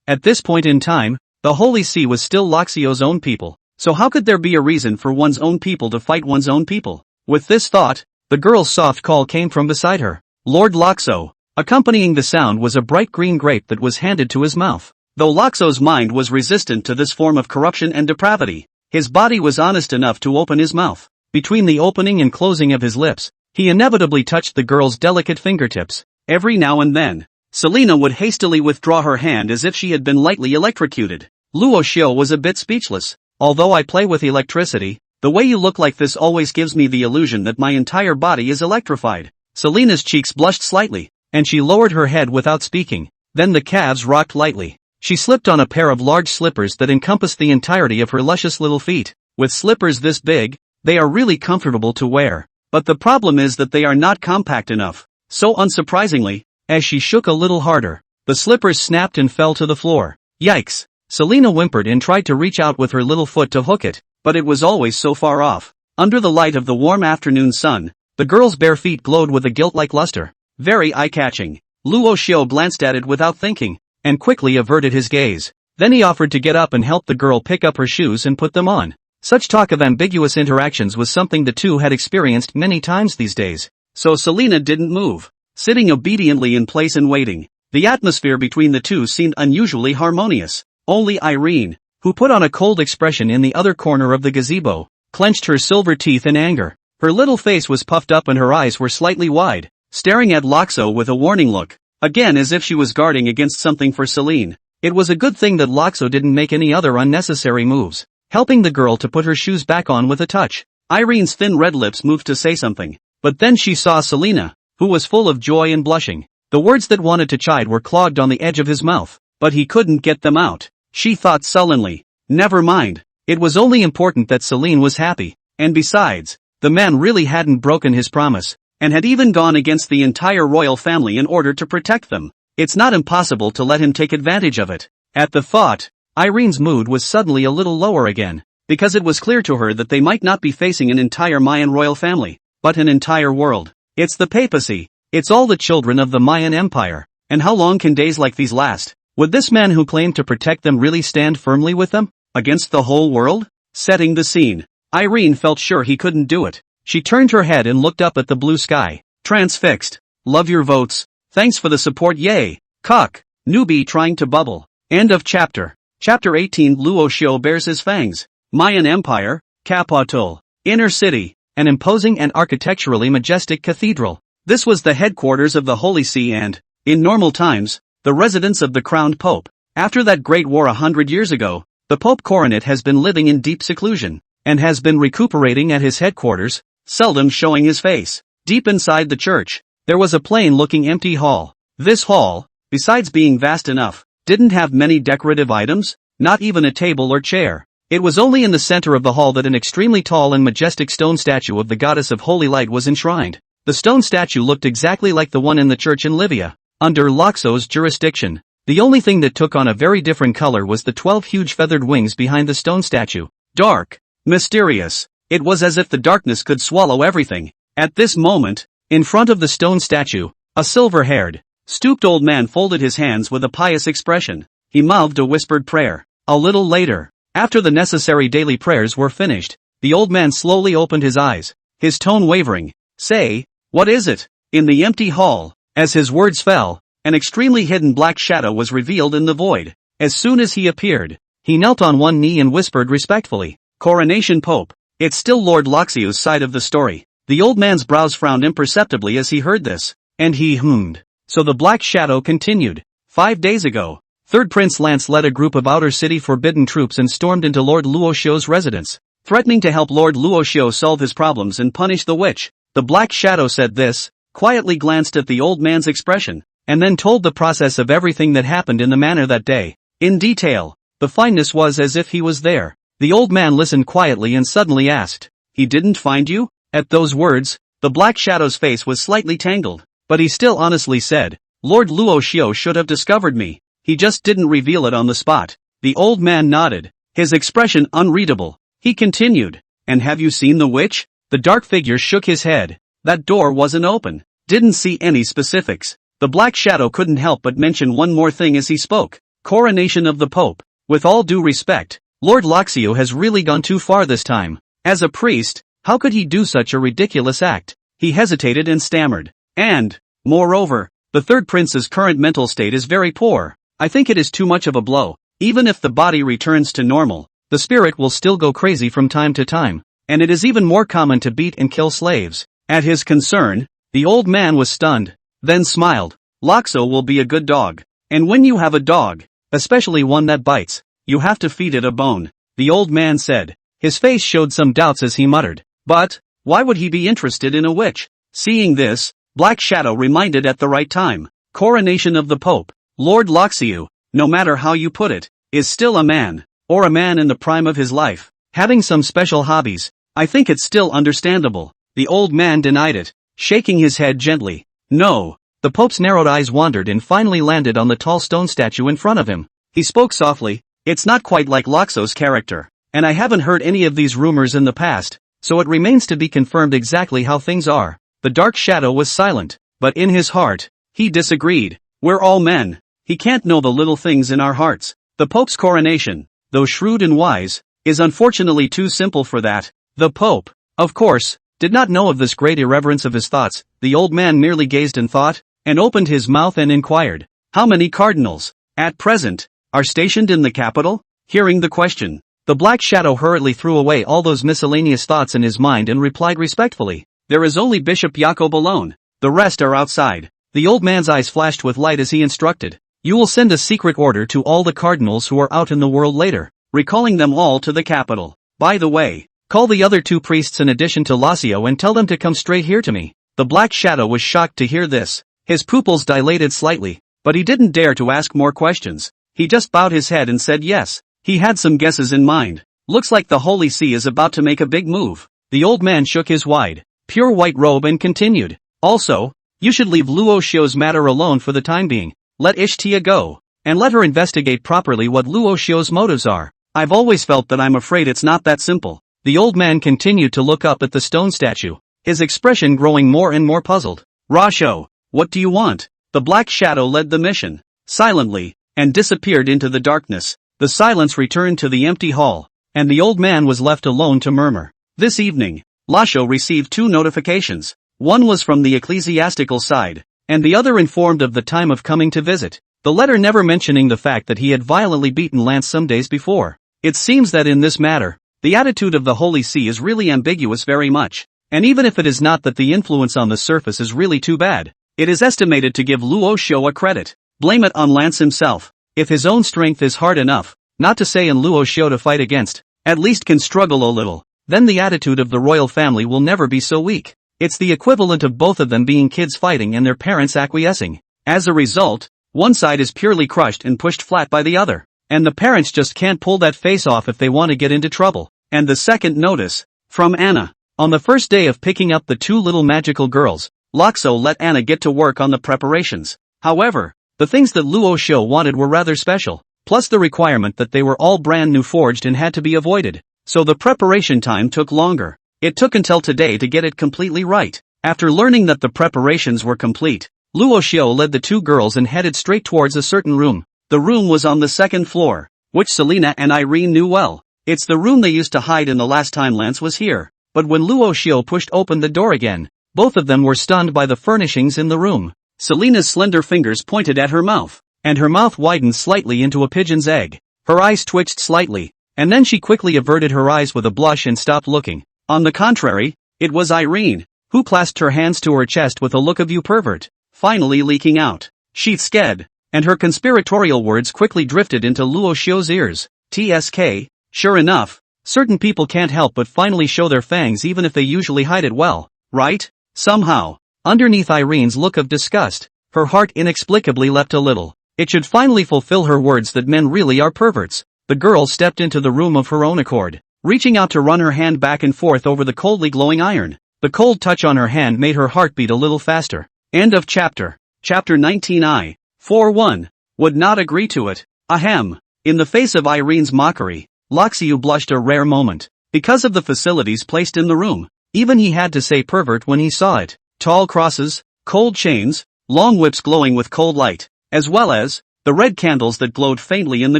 at this point in time, the Holy See was still Loxio's own people. So how could there be a reason for one's own people to fight one's own people? With this thought, the girl's soft call came from beside her. Lord Loxo. Accompanying the sound was a bright green grape that was handed to his mouth. Though Loxo's mind was resistant to this form of corruption and depravity, his body was honest enough to open his mouth. Between the opening and closing of his lips, he inevitably touched the girl's delicate fingertips. Every now and then, Selena would hastily withdraw her hand as if she had been lightly electrocuted. Luo Xiu was a bit speechless. Although I play with electricity, the way you look like this always gives me the illusion that my entire body is electrified. Selena's cheeks blushed slightly, and she lowered her head without speaking. Then the calves rocked lightly. She slipped on a pair of large slippers that encompassed the entirety of her luscious little feet. With slippers this big, they are really comfortable to wear. But the problem is that they are not compact enough. So unsurprisingly, as she shook a little harder, the slippers snapped and fell to the floor. Yikes! Selena whimpered and tried to reach out with her little foot to hook it, but it was always so far off. Under the light of the warm afternoon sun, the girl's bare feet glowed with a gilt-like luster. Very eye-catching. Luo Xiu glanced at it without thinking, and quickly averted his gaze. Then he offered to get up and help the girl pick up her shoes and put them on. Such talk of ambiguous interactions was something the two had experienced many times these days. So Selena didn't move, sitting obediently in place and waiting. The atmosphere between the two seemed unusually harmonious. Only Irene, who put on a cold expression in the other corner of the gazebo, clenched her silver teeth in anger. Her little face was puffed up and her eyes were slightly wide, staring at Loxo with a warning look, again as if she was guarding against something for Celine. It was a good thing that Loxo didn't make any other unnecessary moves, helping the girl to put her shoes back on with a touch. Irene's thin red lips moved to say something, but then she saw Selena, who was full of joy and blushing. The words that wanted to chide were clogged on the edge of his mouth, but he couldn't get them out. She thought sullenly, never mind, it was only important that Celine was happy, and besides, the man really hadn't broken his promise, and had even gone against the entire royal family in order to protect them. It's not impossible to let him take advantage of it. At the thought, Irene's mood was suddenly a little lower again, because it was clear to her that they might not be facing an entire Mayan royal family, but an entire world. It's the papacy. It's all the children of the Mayan Empire. And how long can days like these last? Would this man who claimed to protect them really stand firmly with them? Against the whole world? Setting the scene. Irene felt sure he couldn't do it. She turned her head and looked up at the blue sky. Transfixed. Love your votes. Thanks for the support, yay. Cock. Newbie trying to bubble. End of chapter. Chapter 18. Luo Xiu bears his fangs. Mayan Empire, Capital. Inner city. An imposing and architecturally majestic cathedral. This was the headquarters of the Holy See and, in normal times, the residence of the crowned pope. After that great war 100 years ago, the Pope Coronet has been living in deep seclusion, and has been recuperating at his headquarters, seldom showing his face. Deep inside the church, there was a plain-looking empty hall. This hall, besides being vast enough, didn't have many decorative items, not even a table or chair. It was only in the center of the hall that an extremely tall and majestic stone statue of the goddess of holy light was enshrined. The stone statue looked exactly like the one in the church in Livia, under Loxo's jurisdiction. The only thing that took on a very different color was the 12 huge feathered wings behind the stone statue. Dark. Mysterious. It was as if the darkness could swallow everything. At this moment, in front of the stone statue, a silver-haired, stooped old man folded his hands with a pious expression. He mouthed a whispered prayer. A little later, after the necessary daily prayers were finished, the old man slowly opened his eyes, his tone wavering. Say, what is it? In the empty hall, as his words fell, an extremely hidden black shadow was revealed in the void. As soon as he appeared, he knelt on one knee and whispered respectfully, Coronation Pope. It's still Lord Loxiu's side of the story. The old man's brows frowned imperceptibly as he heard this, and he hummed. So the black shadow continued. 5 days ago, Third Prince Lance led a group of outer city forbidden troops and stormed into Lord Luo Xiu's residence, threatening to help Lord Luo Xiu solve his problems and punish the witch. The black shadow said this, quietly glanced at the old man's expression, and then told the process of everything that happened in the manor that day. In detail, the fineness was as if he was there. The old man listened quietly and suddenly asked, He didn't find you? At those words, the black shadow's face was slightly tangled, but he still honestly said, Lord Luo Xiu should have discovered me. He just didn't reveal it on the spot. The old man nodded, his expression unreadable. He continued, And have you seen the witch? The dark figure shook his head. That door wasn't open. Didn't see any specifics. The black shadow couldn't help but mention one more thing as he spoke. Coronation of the Pope. With all due respect, Lord Loxiu has really gone too far this time. As a priest, how could he do such a ridiculous act? He hesitated and stammered. And, Moreover, the third prince's current mental state is very poor. I think it is too much of a blow. Even if the body returns to normal, the spirit will still go crazy from time to time, and it is even more common to beat and kill slaves. At his concern, the old man was stunned, then smiled. Loxo will be a good dog. And when you have a dog, especially one that bites, you have to feed it a bone, the old man said. His face showed some doubts as he muttered, but, why would he be interested in a witch? Seeing this, Black Shadow reminded at the right time. Coronation of the Pope. Lord Loxiu, no matter how you put it, is still a man, or a man in the prime of his life, having some special hobbies. I think it's still understandable. The old man denied it, shaking his head gently. No. The Pope's narrowed eyes wandered and finally landed on the tall stone statue in front of him. He spoke softly. It's not quite like Loxo's character, and I haven't heard any of these rumors in the past, so it remains to be confirmed exactly how things are. The Dark Shadow was silent, but in his heart, he disagreed. We're all men. He can't know the little things in our hearts. The Pope's coronation, though shrewd and wise, is unfortunately too simple for that. The Pope, of course, did not know of this great irreverence of his thoughts. The old man merely gazed in thought, and opened his mouth and inquired, how many cardinals, at present, are stationed in the capital? Hearing the question, the Black Shadow hurriedly threw away all those miscellaneous thoughts in his mind and replied respectfully, there is only Bishop Jacob alone. The rest are outside. The old man's eyes flashed with light as he instructed, you will send a secret order to all the cardinals who are out in the world later, recalling them all to the capital. By the way, call the other 2 priests in addition to Locio and tell them to come straight here to me. The Black Shadow was shocked to hear this. His pupils dilated slightly, but he didn't dare to ask more questions. He just bowed his head and said yes. He had some guesses in mind. Looks like the Holy See is about to make a big move. The old man shook his wide, pure white robe and continued. Also, you should leave Luo Xiu's matter alone for the time being. Let Ishtia go, and let her investigate properly what Luo Xiu's motives are. I've always felt that I'm afraid it's not that simple. The old man continued to look up at the stone statue, his expression growing more and more puzzled. Rasho, what do you want? The Black Shadow led the mission, silently, and disappeared into the darkness. The silence returned to the empty hall, and the old man was left alone to murmur. This evening, Lasho received 2 notifications. One was from the ecclesiastical side, and the other informed of the time of coming to visit. The letter never mentioning the fact that he had violently beaten Lance some days before. It seems that in this matter, the attitude of the Holy See is really ambiguous very much, and even if it is not that the influence on the surface is really too bad, it is estimated to give Luo Xiu a credit. Blame it on Lance himself. If his own strength is hard enough, not to say in Luo Xiu to fight against, at least can struggle a little, then the attitude of the royal family will never be so weak. It's the equivalent of both of them being kids fighting and their parents acquiescing. As a result, one side is purely crushed and pushed flat by the other, and the parents just can't pull that face off if they want to get into trouble. And the second notice, from Anna. On the first day of picking up the 2 little magical girls, Loxo let Anna get to work on the preparations. However, the things that Luo Xiu wanted were rather special, plus the requirement that they were all brand new forged and had to be avoided, so the preparation time took longer. It took until today to get it completely right. After learning that the preparations were complete, Luo Xiu led the 2 girls and headed straight towards a certain room. The room was on the 2nd floor, which Selena and Irene knew well. It's the room they used to hide in the last time Lance was here. But when Luo Xiu pushed open the door again, both of them were stunned by the furnishings in the room. Selena's slender fingers pointed at her mouth, and her mouth widened slightly into a pigeon's egg. Her eyes twitched slightly, and then she quickly averted her eyes with a blush and stopped looking. On the contrary, it was Irene, who clasped her hands to her chest with a look of "you pervert," finally leaking out. She's scared, and her conspiratorial words quickly drifted into Luo Xiu's ears. TSK, sure enough, certain people can't help but finally show their fangs even if they usually hide it well, right? Somehow, underneath Irene's look of disgust, her heart inexplicably leapt a little. It should finally fulfill her words that men really are perverts. The girl stepped into the room of her own accord, reaching out to run her hand back and forth over the coldly glowing iron. The cold touch on her hand made her heart beat a little faster. End of chapter. Chapter 19. I, for one, would not agree to it. Ahem. In the face of Irene's mockery, Loxiu blushed a rare moment. Because of the facilities placed in the room, even he had to say pervert when he saw it. Tall crosses, cold chains, long whips glowing with cold light, as well as the red candles that glowed faintly in the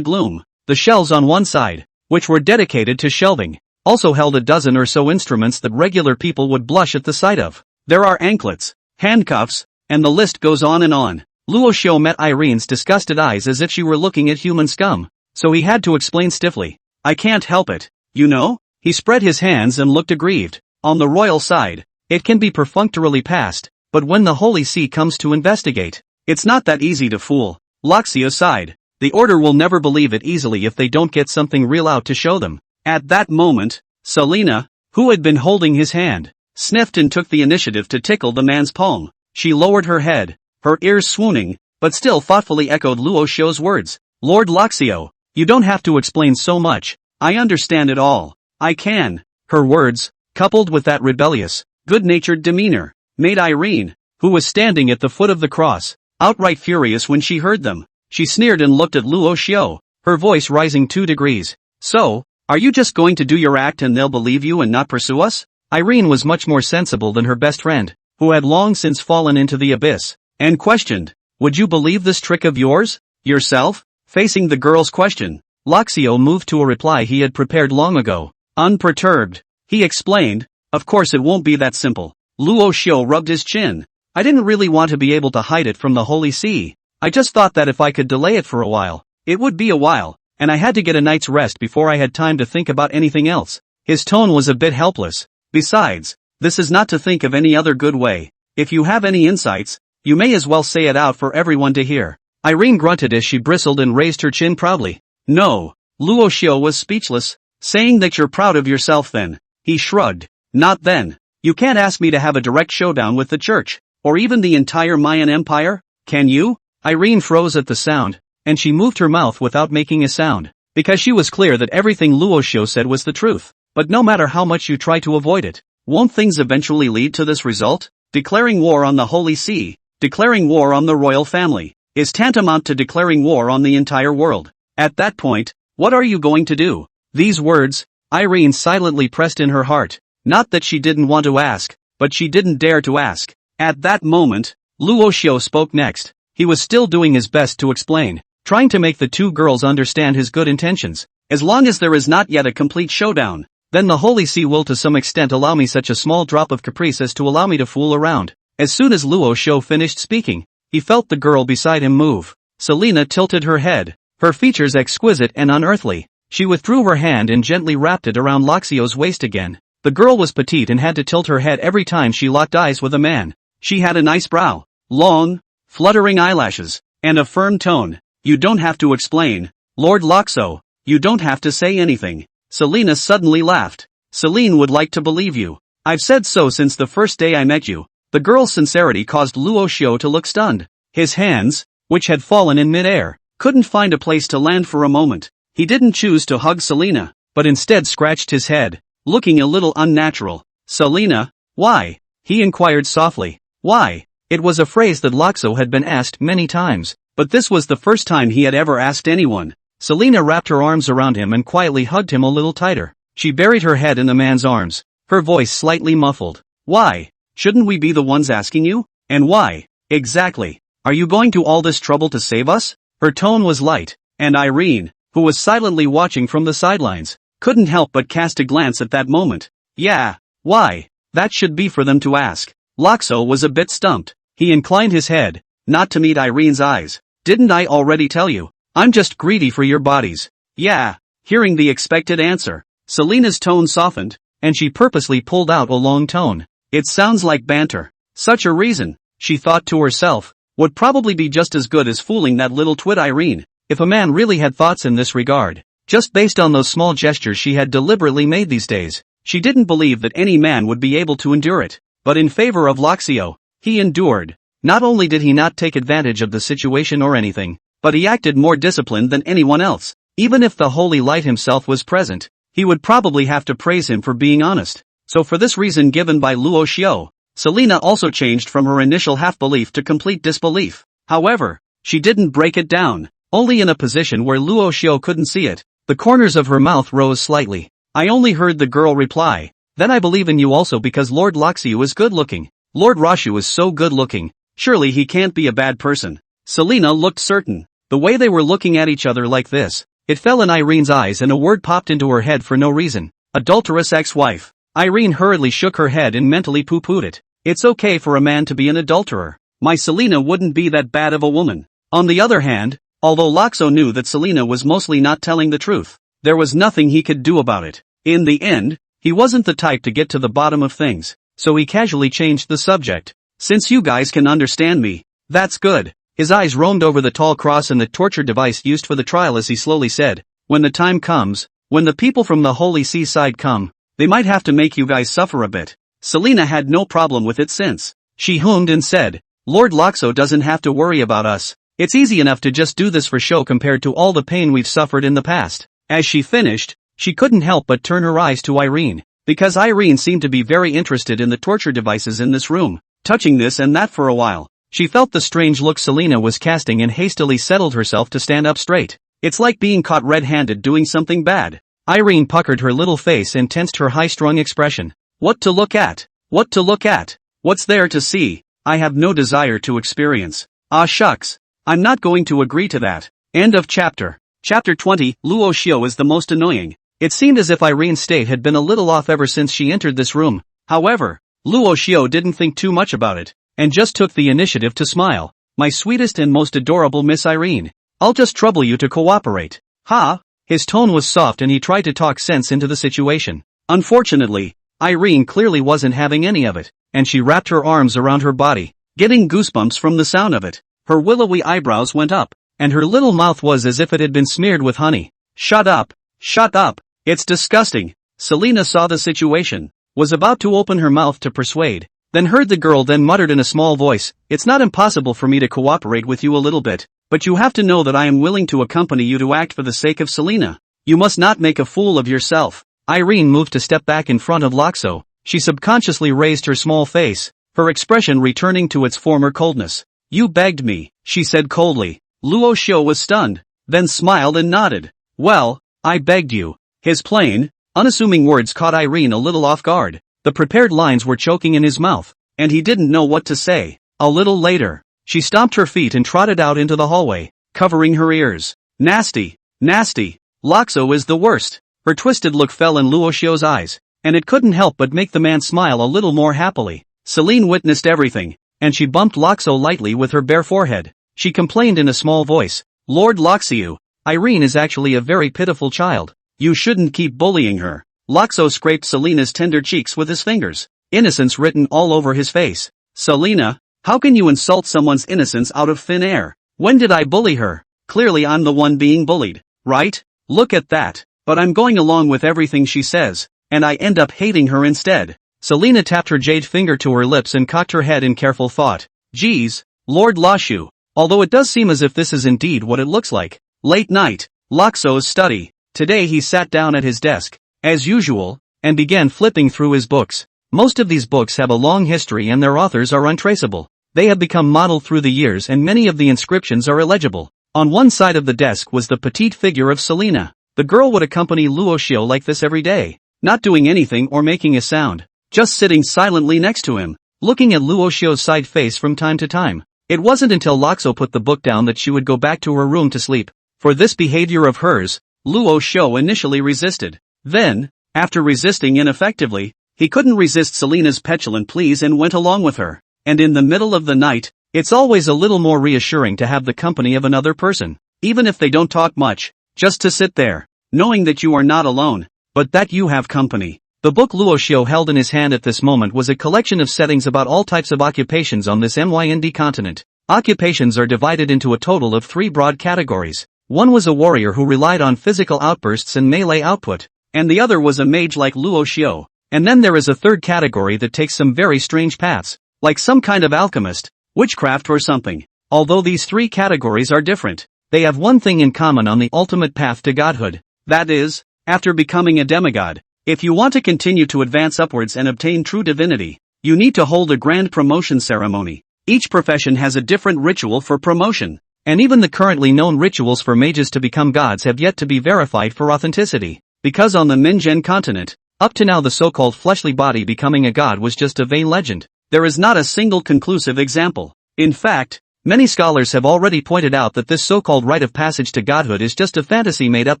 gloom. The shelves on one side, which were dedicated to shelving, also held a dozen or so instruments that regular people would blush at the sight of. There are anklets, handcuffs, and the list goes on and on. Luo Xiu met Irene's disgusted eyes as if she were looking at human scum, so he had to explain stiffly. I can't help it, you know? He spread his hands and looked aggrieved. On the royal side, it can be perfunctorily passed, but when the Holy See comes to investigate, it's not that easy to fool. Luxio sighed. The order will never believe it easily if they don't get something real out to show them. At that moment, Selena, who had been holding his hand, sniffed and took the initiative to tickle the man's palm. She lowered her head, her ears swooning, but still thoughtfully echoed Luo Xiu's words. Lord Luxio, you don't have to explain so much. I understand it all. I can. Her words, coupled with that rebellious, good-natured demeanor, made Irene, who was standing at the foot of the cross, outright furious when she heard them. She sneered and looked at Luo Xiu, her voice rising 2 degrees. So, are you just going to do your act and they'll believe you and not pursue us? Irene was much more sensible than her best friend, who had long since fallen into the abyss, and questioned, would you believe this trick of yours? Yourself? Facing the girl's question, Luxio moved to a reply he had prepared long ago. Unperturbed, he explained, of course it won't be that simple. Luo Xiu rubbed his chin. I didn't really want to be able to hide it from the Holy See. I just thought that if I could delay it for a while, it would be a while, and I had to get a night's rest before I had time to think about anything else. His tone was a bit helpless. Besides, this is not to think of any other good way. If you have any insights, you may as well say it out for everyone to hear. Irene grunted as she bristled and raised her chin proudly. No. Luo Xiu was speechless, saying that you're proud of yourself then. He shrugged. Not then. You can't ask me to have a direct showdown with the church, or even the entire Mayan Empire, can you? Irene froze at the sound, and she moved her mouth without making a sound, because she was clear that everything Luo Xiu said was the truth. But no matter how much you try to avoid it, won't things eventually lead to this result? Declaring war on the Holy See, declaring war on the royal family, is tantamount to declaring war on the entire world. At that point, what are you going to do? These words, Irene silently pressed in her heart. Not that she didn't want to ask, but she didn't dare to ask. At that moment, Luo Xiu spoke next. He was still doing his best to explain, trying to make the 2 girls understand his good intentions. As long as there is not yet a complete showdown, then the Holy See will to some extent allow me such a small drop of caprice as to allow me to fool around. As soon as Luo Xiu finished speaking, he felt the girl beside him move. Selena tilted her head, her features exquisite and unearthly. She withdrew her hand and gently wrapped it around Luxio's waist again. The girl was petite and had to tilt her head every time she locked eyes with a man. She had a nice brow, long, fluttering eyelashes, and a firm tone. You don't have to explain, Lord Luxio. You don't have to say anything. Selena suddenly laughed. Celine would like to believe you. I've said so since the first day I met you. The girl's sincerity caused Luo Xiu to look stunned. His hands, which had fallen in midair, couldn't find a place to land for a moment. He didn't choose to hug Selena, but instead scratched his head, looking a little unnatural. Selena, why? He inquired softly. Why? It was a phrase that Luxio had been asked many times, but this was the first time he had ever asked anyone. Selena wrapped her arms around him and quietly hugged him a little tighter. She buried her head in the man's arms, her voice slightly muffled. Why? Shouldn't we be the ones asking you? And why? Exactly. Are you going to all this trouble to save us? Her tone was light, and Irene, who was silently watching from the sidelines, couldn't help but cast a glance at that moment. Yeah, why? That should be for them to ask. Luxio was a bit stumped. He inclined his head, not to meet Irene's eyes. Didn't I already tell you? I'm just greedy for your bodies. Yeah. Hearing the expected answer, Selena's tone softened, and she purposely pulled out a long tone. It sounds like banter. Such a reason, she thought to herself, would probably be just as good as fooling that little twit Irene. If a man really had thoughts in this regard, just based on those small gestures she had deliberately made these days, she didn't believe that any man would be able to endure it. But in favor of Luxio, he endured. Not only did he not take advantage of the situation or anything, but he acted more disciplined than anyone else. Even if the Holy Light himself was present, he would probably have to praise him for being honest. So for this reason given by Luo Xiu, Selena also changed from her initial half-belief to complete disbelief. However, she didn't break it down, only in a position where Luo Xiu couldn't see it. The corners of her mouth rose slightly. I only heard the girl reply, then I believe in you also because Lord Luxio is good-looking. Lord Rashu is so good-looking, surely he can't be a bad person. Selena looked certain. The way they were looking at each other like this, it fell in Irene's eyes and a word popped into her head for no reason. Adulterous ex-wife. Irene hurriedly shook her head and mentally poo-pooed it. It's okay for a man to be an adulterer. my Selena wouldn't be that bad of a woman. On the other hand, although Loxo knew that Selena was mostly not telling the truth, there was nothing he could do about it. In the end, he wasn't the type to get to the bottom of things, so he casually changed the subject. Since you guys can understand me, that's good. His eyes roamed over the tall cross and the torture device used for the trial as he slowly said, when the time comes, when the people from the Holy Seaside come, they might have to make you guys suffer a bit. Selena had no problem with it since she hummed and said, Lord Loxo doesn't have to worry about us. It's easy enough to just do this for show compared to all the pain we've suffered in the past. As she finished, she couldn't help but turn her eyes to Irene, because Irene seemed to be very interested in the torture devices in this room, touching this and that for a while. She felt the strange look Selena was casting and hastily settled herself to stand up straight. It's like being caught red-handed doing something bad. Irene puckered her little face and tensed her high-strung expression. What to look at? What to look at? What's there to see? I have no desire to experience. Ah shucks. I'm not going to agree to that. End of chapter. Chapter 20, Luo Xiao is the most annoying. It seemed as if Irene's state had been a little off ever since she entered this room. However, Luo Xiao didn't think too much about it, and just took the initiative to smile. My sweetest and most adorable Miss Irene. I'll just trouble you to cooperate. Ha! His tone was soft and he tried to talk sense into the situation. Unfortunately, Irene clearly wasn't having any of it, and she wrapped her arms around her body, getting goosebumps from the sound of it. Her willowy eyebrows went up, and her little mouth was as if it had been smeared with honey. Shut up! Shut up! It's disgusting! Selena saw the situation, was about to open her mouth to persuade, then heard the girl then muttered in a small voice, It's not impossible for me to cooperate with you a little bit, but you have to know that I am willing to accompany you to act for the sake of Selena. You must not make a fool of yourself. Irene moved to step back in front of Loxo. She subconsciously raised her small face, her expression returning to its former coldness. You begged me, she said coldly. Luo Xiao was stunned, then smiled and nodded. Well, I begged you. His plain, unassuming words caught Irene a little off guard. The prepared lines were choking in his mouth, and he didn't know what to say. A little later, she stomped her feet and trotted out into the hallway, covering her ears. Nasty, nasty. Loxo is the worst. Her twisted look fell in Luo Xiao's eyes, and it couldn't help but make the man smile a little more happily. Selene witnessed everything, and she bumped Loxo lightly with her bare forehead. She complained in a small voice, Lord Loxiu, Irene is actually a very pitiful child. You shouldn't keep bullying her. Loxo scraped Selena's tender cheeks with his fingers, innocence written all over his face. Selena, how can you insult someone's innocence out of thin air? When did I bully her? Clearly I'm the one being bullied, right? Look at that. But I'm going along with everything she says, and I end up hating her instead. Selena tapped her jade finger to her lips and cocked her head in careful thought. Geez, Lord Lashu. Although it does seem as if this is indeed what it looks like. Late night, Loxo's study. Today he sat down at his desk, as usual, and began flipping through his books. Most of these books have a long history and their authors are untraceable. They have become modeled through the years and many of the inscriptions are illegible. On one side of the desk was the petite figure of Selena. The girl would accompany Luo Xiao like this every day, not doing anything or making a sound, just sitting silently next to him, looking at Luo Xiao's side face from time to time. It wasn't until Loxo put the book down that she would go back to her room to sleep. For this behavior of hers, Luo Xiao initially resisted. Then, after resisting ineffectively, he couldn't resist Selena's petulant pleas and went along with her. And in the middle of the night, it's always a little more reassuring to have the company of another person, even if they don't talk much, just to sit there, knowing that you are not alone, but that you have company. The book Luo Xiao held in his hand at this moment was a collection of settings about all types of occupations on this MYND continent. Occupations are divided into a total of 3 broad categories. One was a warrior who relied on physical outbursts and melee output, and the other was a mage like Luo Xiao. And then there is a third category that takes some very strange paths, like some kind of alchemist, witchcraft or something. Although these 3 categories are different, they have one thing in common on the ultimate path to godhood. That is, after becoming a demigod, if you want to continue to advance upwards and obtain true divinity, you need to hold a grand promotion ceremony. Each profession has a different ritual for promotion, and even the currently known rituals for mages to become gods have yet to be verified for authenticity, because on the Minjen continent, up to now the so-called fleshly body becoming a god was just a vain legend. There is not a single conclusive example. In fact, many scholars have already pointed out that this so-called rite of passage to godhood is just a fantasy made up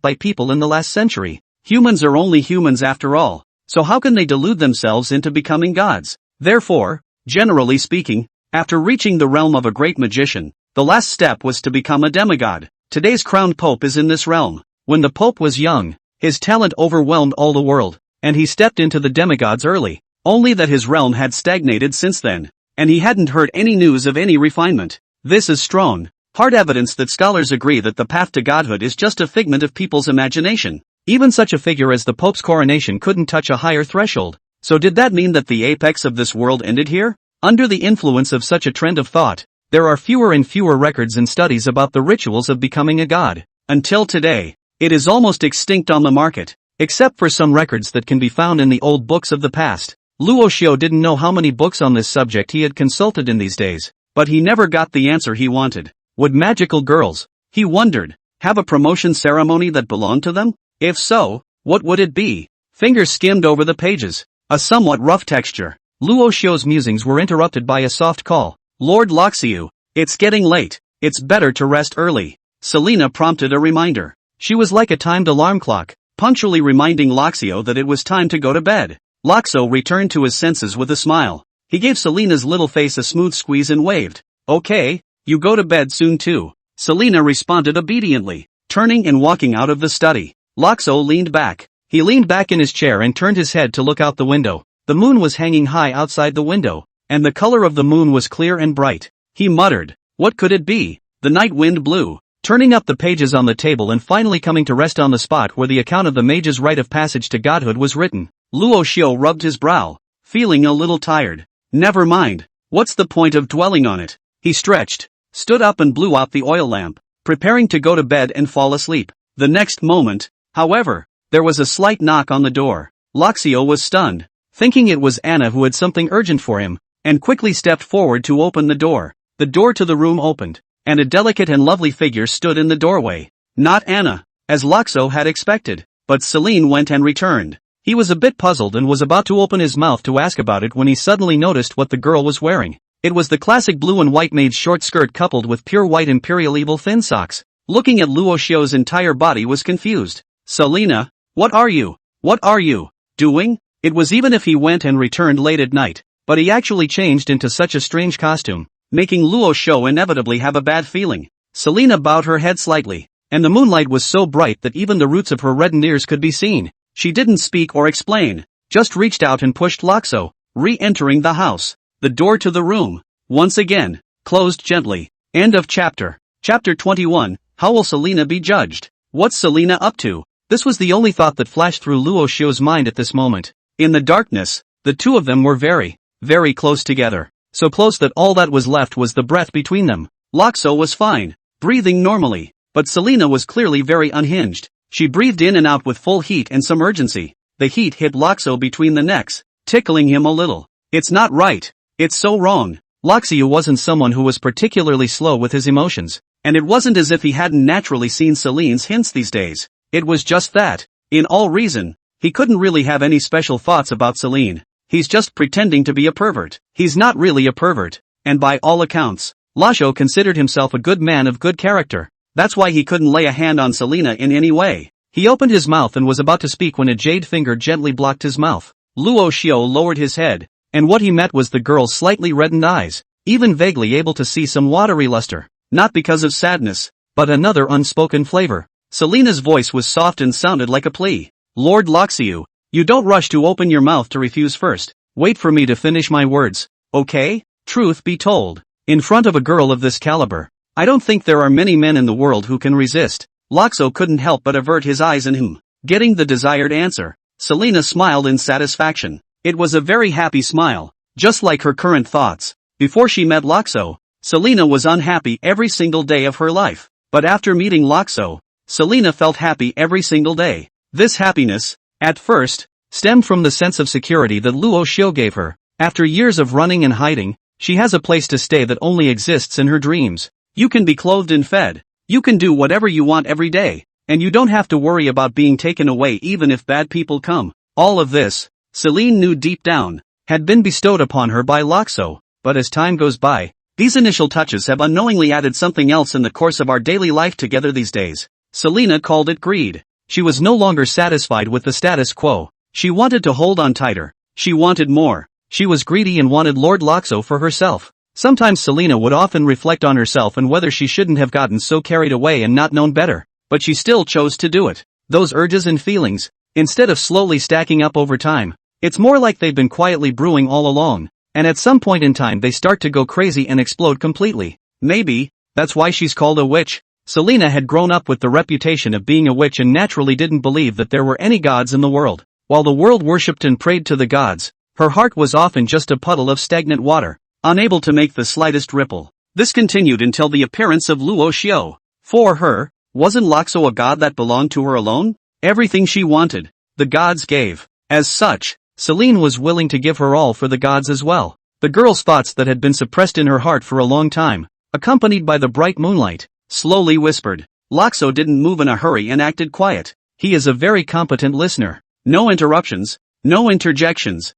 by people in the last century. Humans are only humans after all, so how can they delude themselves into becoming gods? Therefore, generally speaking, After reaching the realm of a great magician, the last step was to become a demigod. Today's crowned pope is in this realm. When the pope was young, his talent overwhelmed all the world, and he stepped into the demigods early, only that his realm had stagnated since then, and he hadn't heard any news of any refinement. This is strong, hard evidence that scholars agree that the path to godhood is just a figment of people's imagination. Even such a figure as the Pope's coronation couldn't touch a higher threshold. So did that mean that the apex of this world ended here? Under the influence of such a trend of thought, there are fewer and fewer records and studies about the rituals of becoming a god. Until today, it is almost extinct on the market, except for some records that can be found in the old books of the past. Luo Xiu didn't know how many books on this subject he had consulted in these days, but he never got the answer he wanted. Would magical girls, he wondered, have a promotion ceremony that belonged to them? If so, what would it be? Fingers skimmed over the pages, a somewhat rough texture. Luo Xiu's musings were interrupted by a soft call. Lord Loxiu, it's getting late, it's better to rest early. Selena prompted a reminder. She was like a timed alarm clock, punctually reminding Loxiu that it was time to go to bed. Loxiu returned to his senses with a smile. He gave Selena's little face a smooth squeeze and waved. Okay, you go to bed soon too. Selena responded obediently, turning and walking out of the study. Loxiu leaned back. He leaned back in his chair and turned his head to look out the window. The moon was hanging high outside the window, and the color of the moon was clear and bright. He muttered, what could it be? The night wind blew, turning up the pages on the table and finally coming to rest on the spot where the account of the mage's rite of passage to godhood was written. Luo Xiu rubbed his brow, feeling a little tired. Never mind, what's the point of dwelling on it? He stretched, stood up and blew out the oil lamp, preparing to go to bed and fall asleep. The next moment, however, there was a slight knock on the door. Loxiu was stunned, thinking it was Anna who had something urgent for him, and quickly stepped forward to open the door. The door to the room opened, and a delicate and lovely figure stood in the doorway. Not Anna, as Loxiu had expected, but Celine went and returned. He was a bit puzzled and was about to open his mouth to ask about it when he suddenly noticed what the girl was wearing. It was the classic blue and white maid's short skirt coupled with pure white Imperial Evil thin socks. Looking at Luo Xiu's entire body was confused. Selena, what are you doing? It was even if he went and returned late at night, but he actually changed into such a strange costume, making Luo Xiu inevitably have a bad feeling. Selena bowed her head slightly, and the moonlight was so bright that even the roots of her reddened ears could be seen. She didn't speak or explain, just reached out and pushed Loxiu, re-entering the house. The door to the room, once again, closed gently. End of chapter. Chapter 21, How will Selena be judged? What's Selena up to? This was the only thought that flashed through Luo Xiu's mind at this moment. In the darkness, the two of them were very, very close together. So close that all that was left was the breath between them. Loxiu was fine, breathing normally, but Selena was clearly very unhinged. She breathed in and out with full heat and some urgency. The heat hit Loxiu between the necks, tickling him a little. It's not right. It's so wrong. Loxiu wasn't someone who was particularly slow with his emotions, and it wasn't as if he hadn't naturally seen Celine's hints these days. It was just that, in all reason, he couldn't really have any special thoughts about Celine. He's just pretending to be a pervert. He's not really a pervert, and by all accounts, Loxiu considered himself a good man of good character. That's why he couldn't lay a hand on Selena in any way. He opened his mouth and was about to speak when a jade finger gently blocked his mouth. Luo Xiu lowered his head, and what he met was the girl's slightly reddened eyes, even vaguely able to see some watery luster, not because of sadness, but another unspoken flavor. Selena's voice was soft and sounded like a plea. Lord Loxiu, you don't rush to open your mouth to refuse first. Wait for me to finish my words, okay? Truth be told, in front of a girl of this caliber, I don't think there are many men in the world who can resist. Loxiu couldn't help but avert his eyes and getting the desired answer. Selena smiled in satisfaction. It was a very happy smile, just like her current thoughts. Before she met Loxiu, Selena was unhappy every single day of her life. But after meeting Loxiu, Selena felt happy every single day. This happiness, at first, stemmed from the sense of security that Luo Xiu gave her. After years of running and hiding, she has a place to stay that only exists in her dreams. You can be clothed and fed, you can do whatever you want every day, and you don't have to worry about being taken away even if bad people come. All of this, Celine knew deep down, had been bestowed upon her by Loxiu, but as time goes by, these initial touches have unknowingly added something else in the course of our daily life together these days. Selena called it greed. She was no longer satisfied with the status quo. She wanted to hold on tighter. She wanted more. She was greedy and wanted Lord Loxiu for herself. Sometimes Selena would often reflect on herself and whether she shouldn't have gotten so carried away and not known better. But she still chose to do it. Those urges and feelings, instead of slowly stacking up over time, it's more like they've been quietly brewing all along, and at some point in time they start to go crazy and explode completely. Maybe that's why she's called a witch. Selena had grown up with the reputation of being a witch and naturally didn't believe that there were any gods in the world. While the world worshipped and prayed to the gods, her heart was often just a puddle of stagnant water, unable to make the slightest ripple. This continued until the appearance of Luo Xiao. For her, wasn't Loxo a god that belonged to her alone? Everything she wanted, the gods gave. As such, Selene was willing to give her all for the gods as well. The girl's thoughts that had been suppressed in her heart for a long time, accompanied by the bright moonlight, slowly whispered. Loxo didn't move in a hurry and acted quiet. He is a very competent listener. No interruptions, no interjections,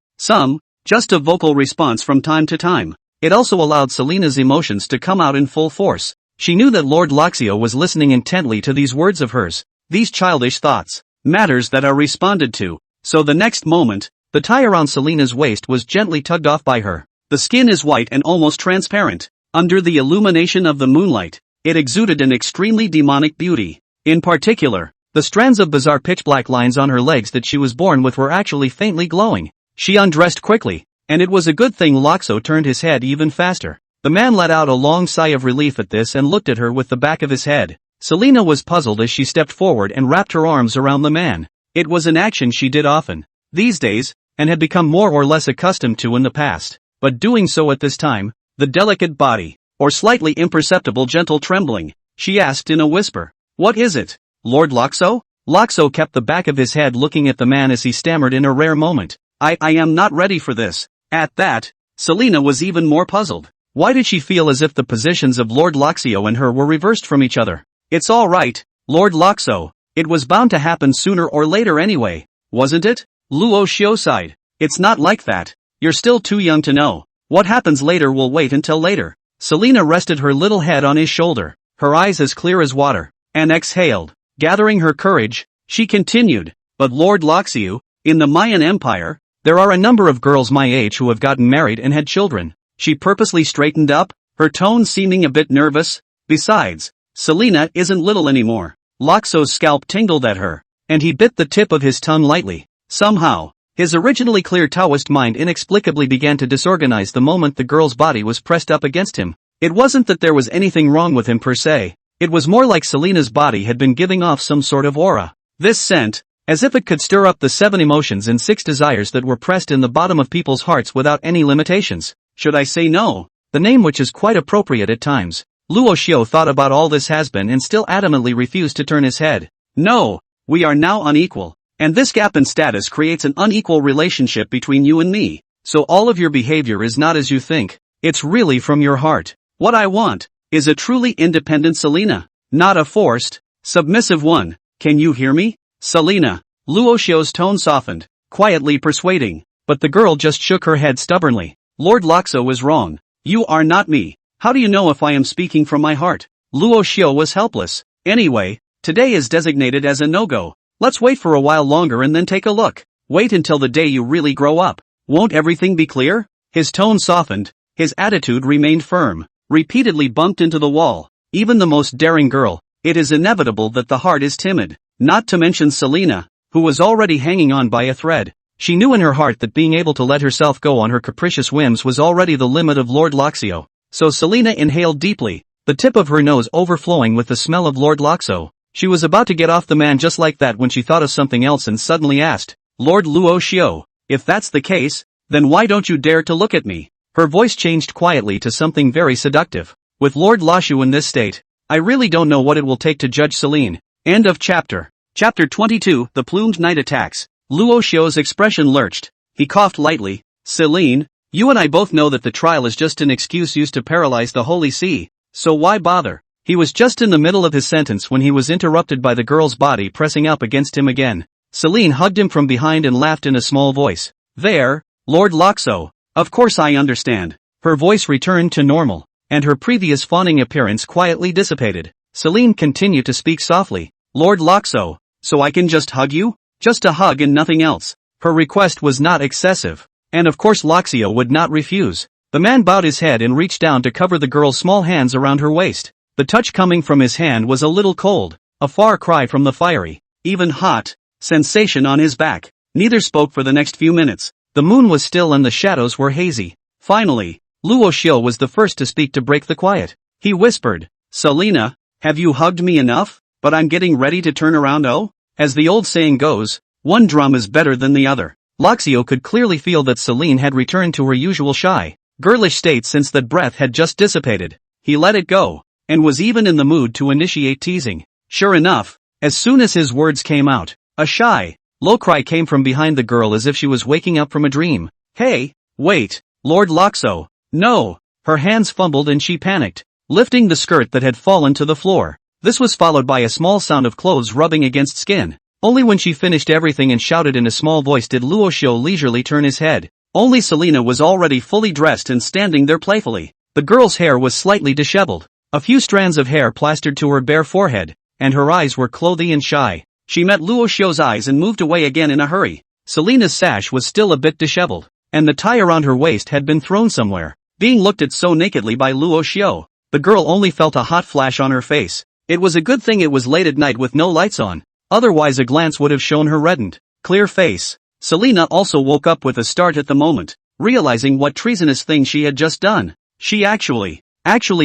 just a vocal response from time to time. It also allowed Selena's emotions to come out in full force. She knew that Lord Loxio was listening intently to these words of hers, these childish thoughts, matters that are responded to. So the next moment, the tie around Selena's waist was gently tugged off by her. The skin is white and almost transparent. Under the illumination of the moonlight, it exuded an extremely demonic beauty. In particular, the strands of bizarre pitch-black lines on her legs that she was born with were actually faintly glowing. She undressed quickly, and it was a good thing Loxo turned his head even faster. The man let out a long sigh of relief at this and looked at her with the back of his head. Selena was puzzled as she stepped forward and wrapped her arms around the man. It was an action she did often these days, and had become more or less accustomed to in the past. But doing so at this time, the delicate body, or slightly imperceptible gentle trembling, she asked in a whisper, "What is it, Lord Loxo?" Loxo kept the back of his head looking at the man as he stammered in a rare moment. I am not ready for this." At that, Selena was even more puzzled. Why did she feel as if the positions of Lord Loxio and her were reversed from each other? "It's all right, Lord Loxo. It was bound to happen sooner or later anyway, wasn't it?" Luo Xiao sighed. "It's not like that. You're still too young to know. What happens later will wait until later." Selena rested her little head on his shoulder, her eyes as clear as water, and exhaled. Gathering her courage, she continued, "But Lord Loxiu, in the Mayan Empire, there are a number of girls my age who have gotten married and had children." She purposely straightened up, her tone seeming a bit nervous. "Besides, Selena isn't little anymore." Loxo's scalp tingled at her, and he bit the tip of his tongue lightly. Somehow, his originally clear Taoist mind inexplicably began to disorganize the moment the girl's body was pressed up against him. It wasn't that there was anything wrong with him per se, it was more like Selena's body had been giving off some sort of aura. This scent, as if it could stir up the 7 emotions and 6 desires that were pressed in the bottom of people's hearts without any limitations. Should I say no? The name, which is quite appropriate at times. Luo Xiao thought about all this has-been and still adamantly refused to turn his head. "No, we are now unequal. And this gap in status creates an unequal relationship between you and me. So all of your behavior is not as you think. It's really from your heart. What I want is a truly independent Selena, not a forced, submissive one. Can you hear me, Selena?" Luo Xiao's tone softened, quietly persuading, but the girl just shook her head stubbornly. "Lord Loxo is wrong. You are not me. How do you know if I am speaking from my heart?" Luo Xiao was helpless. "Anyway, today is designated as a no-go. Let's wait for a while longer and then take a look. Wait until the day you really grow up. Won't everything be clear?" His tone softened, his attitude remained firm, repeatedly bumped into the wall. Even the most daring girl, it is inevitable that the heart is timid, not to mention Selena, who was already hanging on by a thread. She knew in her heart that being able to let herself go on her capricious whims was already the limit of Lord Loxio. So Selena inhaled deeply, the tip of her nose overflowing with the smell of Lord Loxo. She was about to get off the man just like that when she thought of something else and suddenly asked, "Lord Luo Xiao, if that's the case, then why don't you dare to look at me?" Her voice changed quietly to something very seductive. "With Lord Lashu in this state, I really don't know what it will take to judge Selene." End of chapter. Chapter 22, The Plumed Knight Attacks. Luo Xiao's expression lurched. He coughed lightly. "Selene, you and I both know that the trial is just an excuse used to paralyze the Holy See, so why bother?" He was just in the middle of his sentence when he was interrupted by the girl's body pressing up against him again. Selene hugged him from behind and laughed in a small voice. "There, Lord Loxo, of course I understand." Her voice returned to normal, and her previous fawning appearance quietly dissipated. Selene continued to speak softly. "Lord Loxo, so I can just hug you? Just a hug and nothing else." Her request was not excessive, and of course Loxio would not refuse. The man bowed his head and reached down to cover the girl's small hands around her waist. The touch coming from his hand was a little cold, a far cry from the fiery, even hot, sensation on his back. Neither spoke for the next few minutes. The moon was still and the shadows were hazy. Finally, Luo Xiu was the first to speak to break the quiet. He whispered, "Selena, have you hugged me enough? But I'm getting ready to turn around." Oh? As the old saying goes, one drum is better than the other. Luxio could clearly feel that Celine had returned to her usual shy, girlish state since that breath had just dissipated. He let it go, and was even in the mood to initiate teasing. Sure enough, as soon as his words came out, a shy, low cry came from behind the girl as if she was waking up from a dream. "Hey, wait, Lord Luxo, no!" Her hands fumbled and she panicked, lifting the skirt that had fallen to the floor. This was followed by a small sound of clothes rubbing against skin. Only when she finished everything and shouted in a small voice did Luo Xiu leisurely turn his head. Only Selena was already fully dressed and standing there playfully. The girl's hair was slightly disheveled, a few strands of hair plastered to her bare forehead, and her eyes were clothy and shy. She met Luo Xiu's eyes and moved away again in a hurry. Selena's sash was still a bit disheveled, and the tie around her waist had been thrown somewhere. Being looked at so nakedly by Luo Xiu, the girl only felt a hot flash on her face. It was a good thing it was late at night with no lights on, otherwise a glance would have shown her reddened, clear face. Selena also woke up with a start at the moment, realizing what treasonous thing she had just done. She actually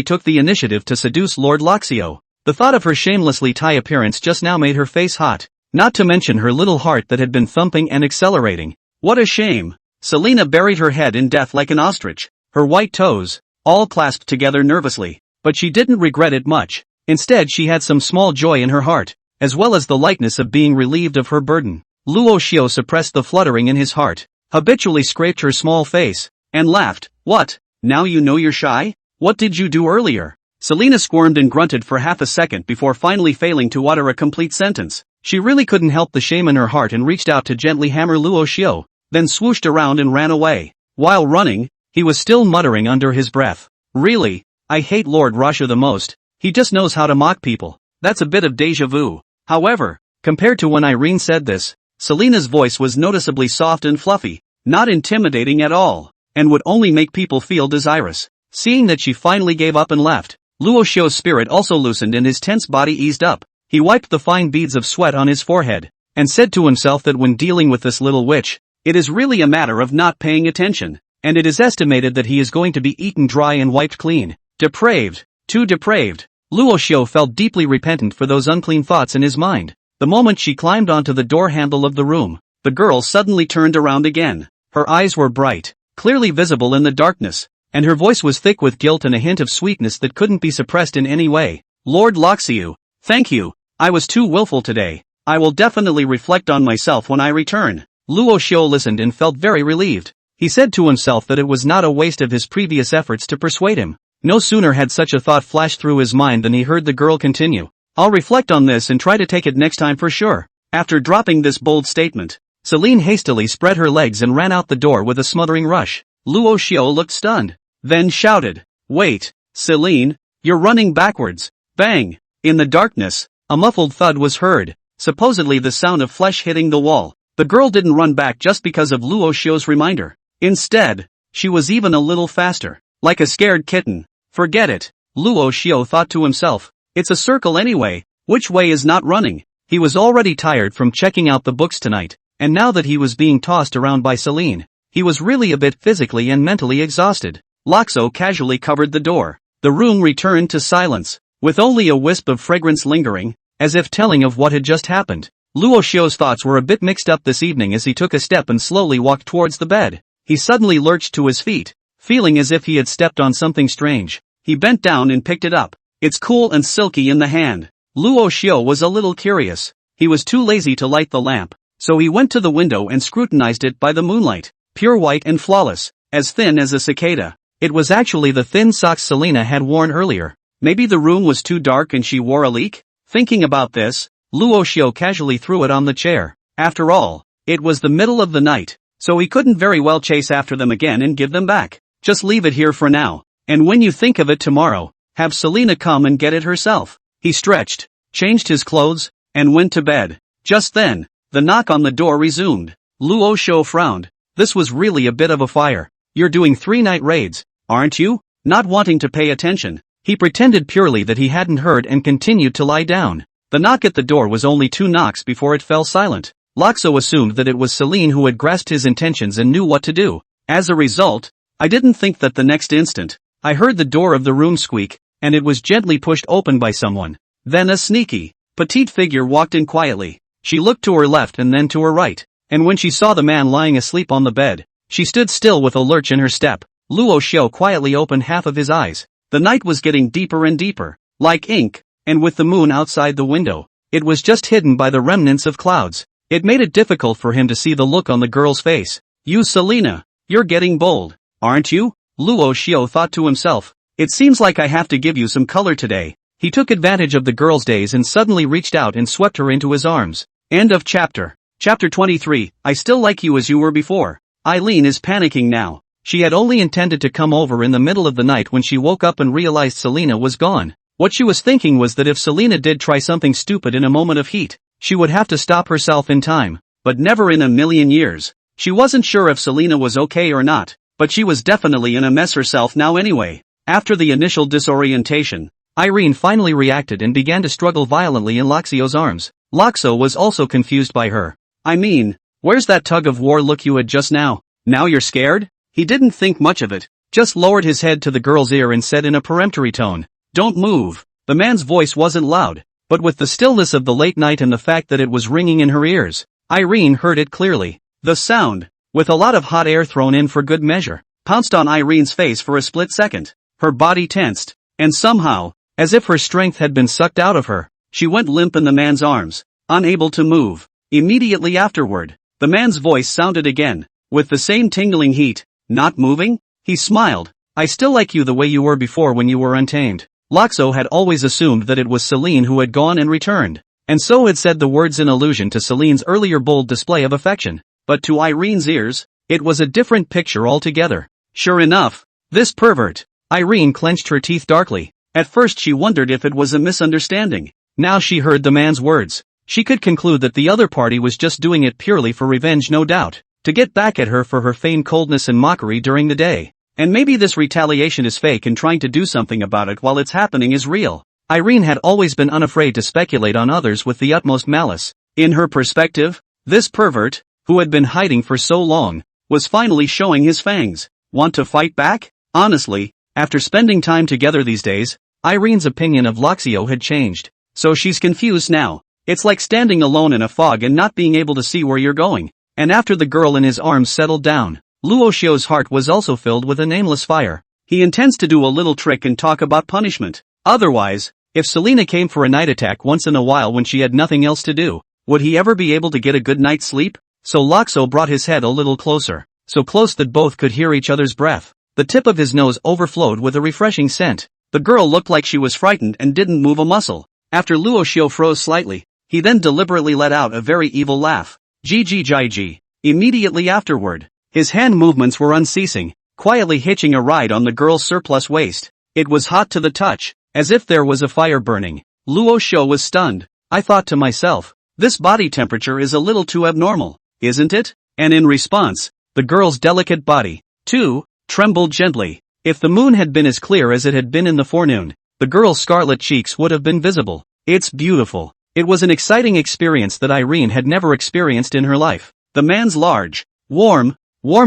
took the initiative to seduce Lord Luxio. The thought of her shamelessly tie appearance just now made her face hot, not to mention her little heart that had been thumping and accelerating. What a shame! Selena buried her head in death like an ostrich, her white toes, all clasped together nervously, but she didn't regret it much. Instead she had some small joy in her heart, as well as the lightness of being relieved of her burden. Luo Xiu suppressed the fluttering in his heart, habitually scraped her small face, and laughed. "What? Now you know you're shy? What did you do earlier?" Selena squirmed and grunted for half a second before finally failing to utter a complete sentence. She really couldn't help the shame in her heart and reached out to gently hammer Luo Xiu, then swooshed around and ran away. While running, he was still muttering under his breath, "Really, I hate Lord Rasha the most. He just knows how to mock people." That's a bit of deja vu. However, compared to when Irene said this, Selena's voice was noticeably soft and fluffy, not intimidating at all, and would only make people feel desirous. Seeing that she finally gave up and left, Luo Xiu's spirit also loosened and his tense body eased up. He wiped the fine beads of sweat on his forehead, and said to himself that when dealing with this little witch, it is really a matter of not paying attention, and it is estimated that he is going to be eaten dry and wiped clean. Depraved, too depraved. Luo Xiu felt deeply repentant for those unclean thoughts in his mind. The moment she climbed onto the door handle of the room, the girl suddenly turned around again. Her eyes were bright, clearly visible in the darkness, and her voice was thick with guilt and a hint of sweetness that couldn't be suppressed in any way. "Lord Luxiu, thank you. I was too willful today. I will definitely reflect on myself when I return." Luo Xiu listened and felt very relieved. He said to himself that it was not a waste of his previous efforts to persuade him. No sooner had such a thought flashed through his mind than he heard the girl continue, "I'll reflect on this and try to take it next time for sure." After dropping this bold statement, Celine hastily spread her legs and ran out the door with a smothering rush. Luo Xiu looked stunned, then shouted, "Wait, Celine, you're running backwards." Bang! In the darkness, a muffled thud was heard, supposedly the sound of flesh hitting the wall. The girl didn't run back just because of Luo Xiu's reminder. Instead, she was even a little faster, like a scared kitten. Forget it, Luo Xiu thought to himself. It's a circle anyway, which way is not running? He was already tired from checking out the books tonight, and now that he was being tossed around by Celine, he was really a bit physically and mentally exhausted. Luxo casually covered the door. The room returned to silence, with only a wisp of fragrance lingering, as if telling of what had just happened. Luo Xiu's thoughts were a bit mixed up this evening as he took a step and slowly walked towards the bed. He suddenly lurched to his feet, feeling as if he had stepped on something strange. He bent down and picked it up. It's cool and silky in the hand. Luo Xiu was a little curious. He was too lazy to light the lamp, so he went to the window and scrutinized it by the moonlight. Pure white and flawless, as thin as a cicada. It was actually the thin socks Selena had worn earlier. Maybe the room was too dark and she wore a leak? Thinking about this, Luo Xiu casually threw it on the chair. After all, it was the middle of the night, so he couldn't very well chase after them again and give them back. Just leave it here for now, and when you think of it tomorrow, have Selena come and get it herself. He stretched, changed his clothes, and went to bed. Just then, the knock on the door resumed. Luo Xiu frowned. This was really a bit of a fire. You're doing 3 night raids, aren't you? Not wanting to pay attention, he pretended purely that he hadn't heard and continued to lie down. The knock at the door was only 2 knocks before it fell silent. Lakso assumed that it was Celine who had grasped his intentions and knew what to do. As a result, I didn't think that the next instant, I heard the door of the room squeak, and it was gently pushed open by someone. Then a sneaky, petite figure walked in quietly. She looked to her left and then to her right, and when she saw the man lying asleep on the bed, she stood still with a lurch in her step. Luo Xiao quietly opened half of his eyes. The night was getting deeper and deeper, like ink, and with the moon outside the window, it was just hidden by the remnants of clouds. It made it difficult for him to see the look on the girl's face. You Selena, you're getting bold, aren't you? Luo Xiao thought to himself. It seems like I have to give you some color today. He took advantage of the girl's daze and suddenly reached out and swept her into his arms. End of chapter. Chapter 23, I still like you as you were before. Eileen is panicking now. She had only intended to come over in the middle of the night when she woke up and realized Selena was gone. What she was thinking was that if Selena did try something stupid in a moment of heat, she would have to stop herself in time, but never in a million years. She wasn't sure if Selena was okay or not, but she was definitely in a mess herself now anyway. After the initial disorientation, Irene finally reacted and began to struggle violently in Laksio's arms. Lakso was also confused by her. I mean, where's that tug-of-war look you had just now? Now you're scared? He didn't think much of it, just lowered his head to the girl's ear and said in a peremptory tone, "Don't move." The man's voice wasn't loud, but with the stillness of the late night and the fact that it was ringing in her ears, Irene heard it clearly. The sound, with a lot of hot air thrown in for good measure, pounced on Irene's face for a split second. Her body tensed, and somehow, as if her strength had been sucked out of her, she went limp in the man's arms, unable to move. Immediately afterward, the man's voice sounded again, with the same tingling heat. Not moving? He smiled. I still like you the way you were before when you were untamed. Lakso had always assumed that it was Celine who had gone and returned, and so had said the words in allusion to Celine's earlier bold display of affection. But to Irene's ears, it was a different picture altogether. Sure enough, this pervert. Irene clenched her teeth darkly. At first she wondered if it was a misunderstanding. Now she heard the man's words. She could conclude that the other party was just doing it purely for revenge, no doubt, to get back at her for her feigned coldness and mockery during the day. And maybe this retaliation is fake and trying to do something about it while it's happening is real. Irene had always been unafraid to speculate on others with the utmost malice. In her perspective, this pervert, who had been hiding for so long, was finally showing his fangs. Want to fight back? Honestly, after spending time together these days, Irene's opinion of Lakso had changed. So she's confused now. It's like standing alone in a fog and not being able to see where you're going. And after the girl in his arms settled down, Luo Xiao's heart was also filled with a nameless fire. He intends to do a little trick and talk about punishment. Otherwise, if Selena came for a night attack once in a while when she had nothing else to do, would he ever be able to get a good night's sleep? So Lakso brought his head a little closer, so close that both could hear each other's breath. The tip of his nose overflowed with a refreshing scent. The girl looked like she was frightened and didn't move a muscle. After Luo Xiao froze slightly, he then deliberately let out a very evil laugh. Ji. Immediately afterward, his hand movements were unceasing, quietly hitching a ride on the girl's surplus waist. It was hot to the touch, as if there was a fire burning. Luo Xiao was stunned. I thought to myself, this body temperature is a little too abnormal, isn't it? And in response, the girl's delicate body, too, trembled gently. If the moon had been as clear as it had been in the forenoon, the girl's scarlet cheeks would have been visible. It's beautiful. It was an exciting experience that Irene had never experienced in her life. The man's large, warm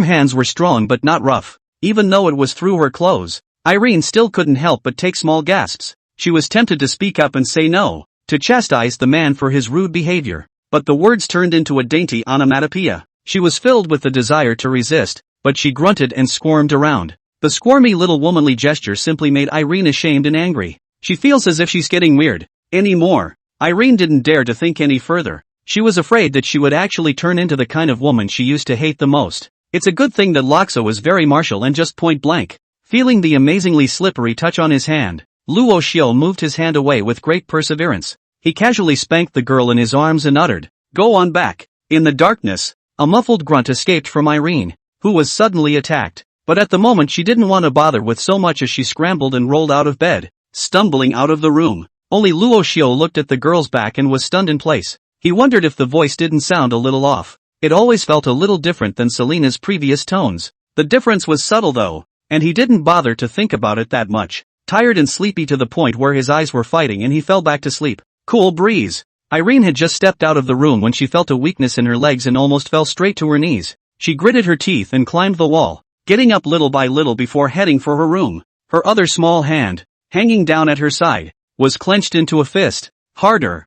hands were strong but not rough. Even though it was through her clothes, Irene still couldn't help but take small gasps. She was tempted to speak up and say no, to chastise the man for his rude behavior. But the words turned into a dainty onomatopoeia. She was filled with the desire to resist, but she grunted and squirmed around. The squirmy little womanly gesture simply made Irene ashamed and angry. She feels as if she's getting weird. Anymore. Irene didn't dare to think any further. She was afraid that she would actually turn into the kind of woman she used to hate the most. It's a good thing that Lakso was very martial and just point blank. Feeling the amazingly slippery touch on his hand, Luo Xiao moved his hand away with great perseverance. He casually spanked the girl in his arms and uttered, "Go on back." In the darkness, a muffled grunt escaped from Irene, who was suddenly attacked. But at the moment she didn't want to bother with so much as she scrambled and rolled out of bed, stumbling out of the room. Only Luo Xiao looked at the girl's back and was stunned in place. He wondered if the voice didn't sound a little off. It always felt a little different than Selena's previous tones. The difference was subtle though. and he didn't bother to think about it that much. Tired and sleepy to the point where his eyes were fighting and he fell back to sleep. Cool breeze. Irene had just stepped out of the room when she felt a weakness in her legs and almost fell straight to her knees. She gritted her teeth and climbed the wall, getting up little by little before heading for her room. Her other small hand, hanging down at her side, was clenched into a fist. Harder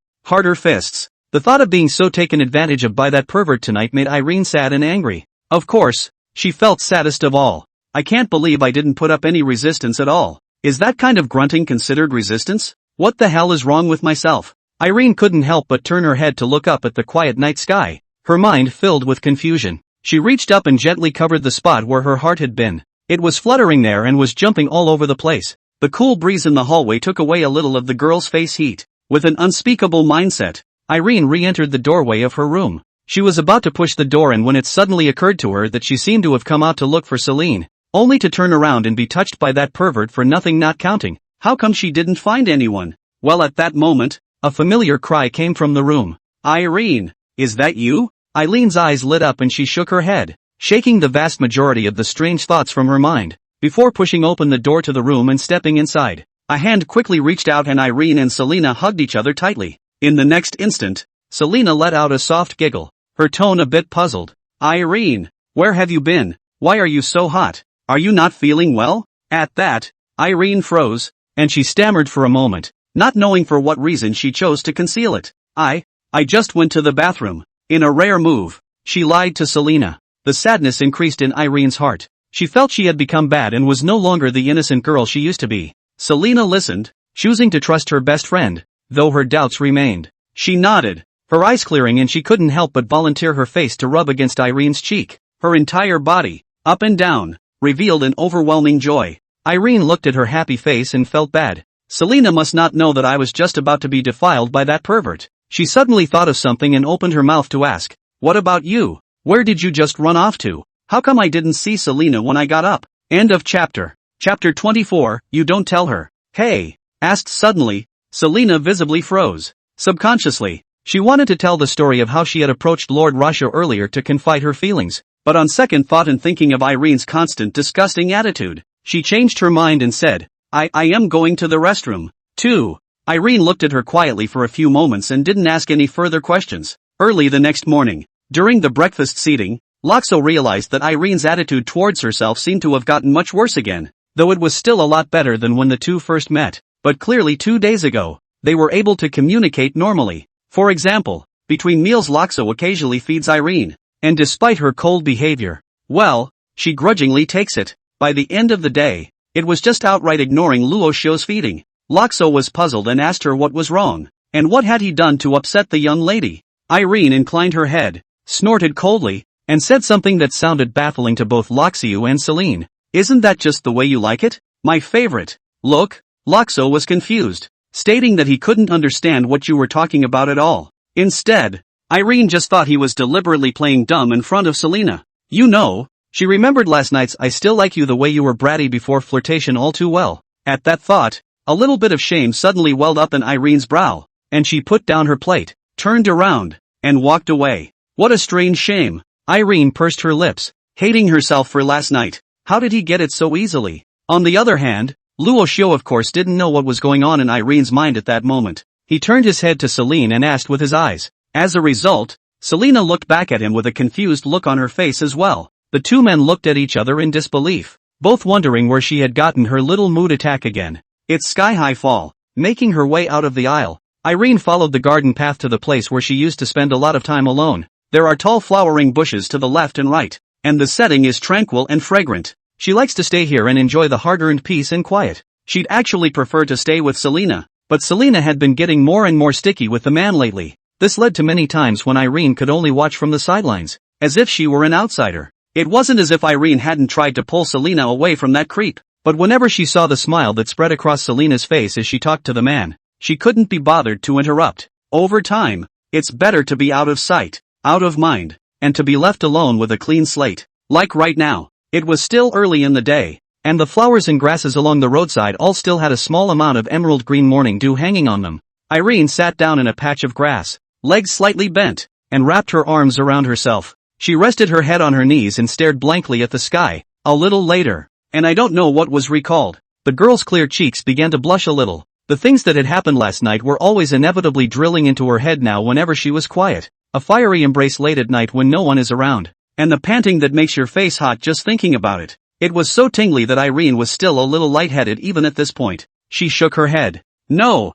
fists. The thought of being so taken advantage of by that pervert tonight made Irene sad and angry. Of course, she felt saddest of all. I can't believe I didn't put up any resistance at all. Is that kind of grunting considered resistance? What the hell is wrong with myself? Irene couldn't help but turn her head to look up at the quiet night sky, her mind filled with confusion. She reached up and gently covered the spot where her heart had been. It was fluttering there and was jumping all over the place. The cool breeze in the hallway took away a little of the girl's face heat. With an unspeakable mindset, Irene re-entered the doorway of her room. She was about to push the door in when it suddenly occurred to her that she seemed to have come out to look for Celine, only to turn around and be touched by that pervert for nothing not counting. How come she didn't find anyone? Well, at that moment, a familiar cry came from the room. Irene, is that you? Eileen's eyes lit up and she shook her head, shaking the vast majority of the strange thoughts from her mind. Before pushing open the door to the room and stepping inside, a hand quickly reached out and Irene and Selena hugged each other tightly. In the next instant, Selena let out a soft giggle, her tone a bit puzzled. Irene, where have you been? Why are you so hot? Are you not feeling well? At that, Irene froze, and she stammered for a moment, not knowing for what reason she chose to conceal it. I just went to the bathroom. In a rare move, she lied to Selena. The sadness increased in Irene's heart. She felt she had become bad and was no longer the innocent girl she used to be. Selena listened, choosing to trust her best friend, though her doubts remained. She nodded, her eyes clearing, and she couldn't help but volunteer her face to rub against Irene's cheek. Her entire body, up and down, revealed an overwhelming joy. Irene looked at her happy face and felt bad. Selena must not know that I was just about to be defiled by that pervert. She suddenly thought of something and opened her mouth to ask, what about you? Where did you just run off to? How come I didn't see Selena when I got up? End of chapter. Chapter 24, You Don't Tell Her. Hey, asked suddenly. Selena visibly froze. Subconsciously, she wanted to tell the story of how she had approached Lord Rasho earlier to confide her feelings, but on second thought and thinking of Irene's constant disgusting attitude, she changed her mind and said, I am going to the restroom, too. Irene looked at her quietly for a few moments and didn't ask any further questions. Early the next morning, during the breakfast seating, Loxo realized that Irene's attitude towards herself seemed to have gotten much worse again, though it was still a lot better than when the two first met. But clearly 2 days ago, they were able to communicate normally. For example, between meals Loxo occasionally feeds Irene, and despite her cold behavior, well, she grudgingly takes it. By the end of the day, it was just outright ignoring Luoshio's feeding. Loxo was puzzled and asked her what was wrong, and what had he done to upset the young lady. Irene inclined her head, snorted coldly, and said something that sounded baffling to both Loxiu and Celine. Isn't that just the way you like it? My favorite. Look, Loxo was confused, stating that he couldn't understand what you were talking about at all. Instead, Irene just thought he was deliberately playing dumb in front of Selena. You know, she remembered last night's I still like you the way you were bratty before flirtation all too well. At that thought, a little bit of shame suddenly welled up in Irene's brow, and she put down her plate, turned around, and walked away. What a strange shame. Irene pursed her lips, hating herself for last night. How did he get it so easily? On the other hand, Luoshio of course didn't know what was going on in Irene's mind at that moment. He turned his head to Celine and asked with his eyes. As a result, Selena looked back at him with a confused look on her face as well. The two men looked at each other in disbelief, both wondering where she had gotten her little mood attack again. It's sky-high fall. Making her way out of the aisle, Irene followed the garden path to the place where she used to spend a lot of time alone. There are tall flowering bushes to the left and right, and the setting is tranquil and fragrant. She likes to stay here and enjoy the hard-earned peace and quiet. She'd actually prefer to stay with Selena, but Selena had been getting more and more sticky with the man lately. This led to many times when Irene could only watch from the sidelines, as if she were an outsider. It wasn't as if Irene hadn't tried to pull Selena away from that creep, but whenever she saw the smile that spread across Selena's face as she talked to the man, she couldn't be bothered to interrupt. Over time, it's better to be out of sight, out of mind, and to be left alone with a clean slate. Like right now, it was still early in the day, and the flowers and grasses along the roadside all still had a small amount of emerald green morning dew hanging on them. Irene sat down in a patch of grass, legs slightly bent, and wrapped her arms around herself. She rested her head on her knees and stared blankly at the sky. A little later, and I don't know what was recalled. The girl's clear cheeks began to blush a little. The things that had happened last night were always inevitably drilling into her head now whenever she was quiet. A fiery embrace late at night when no one is around. And the panting that makes your face hot just thinking about it. It was so tingly that Irene was still a little lightheaded even at this point. She shook her head. No.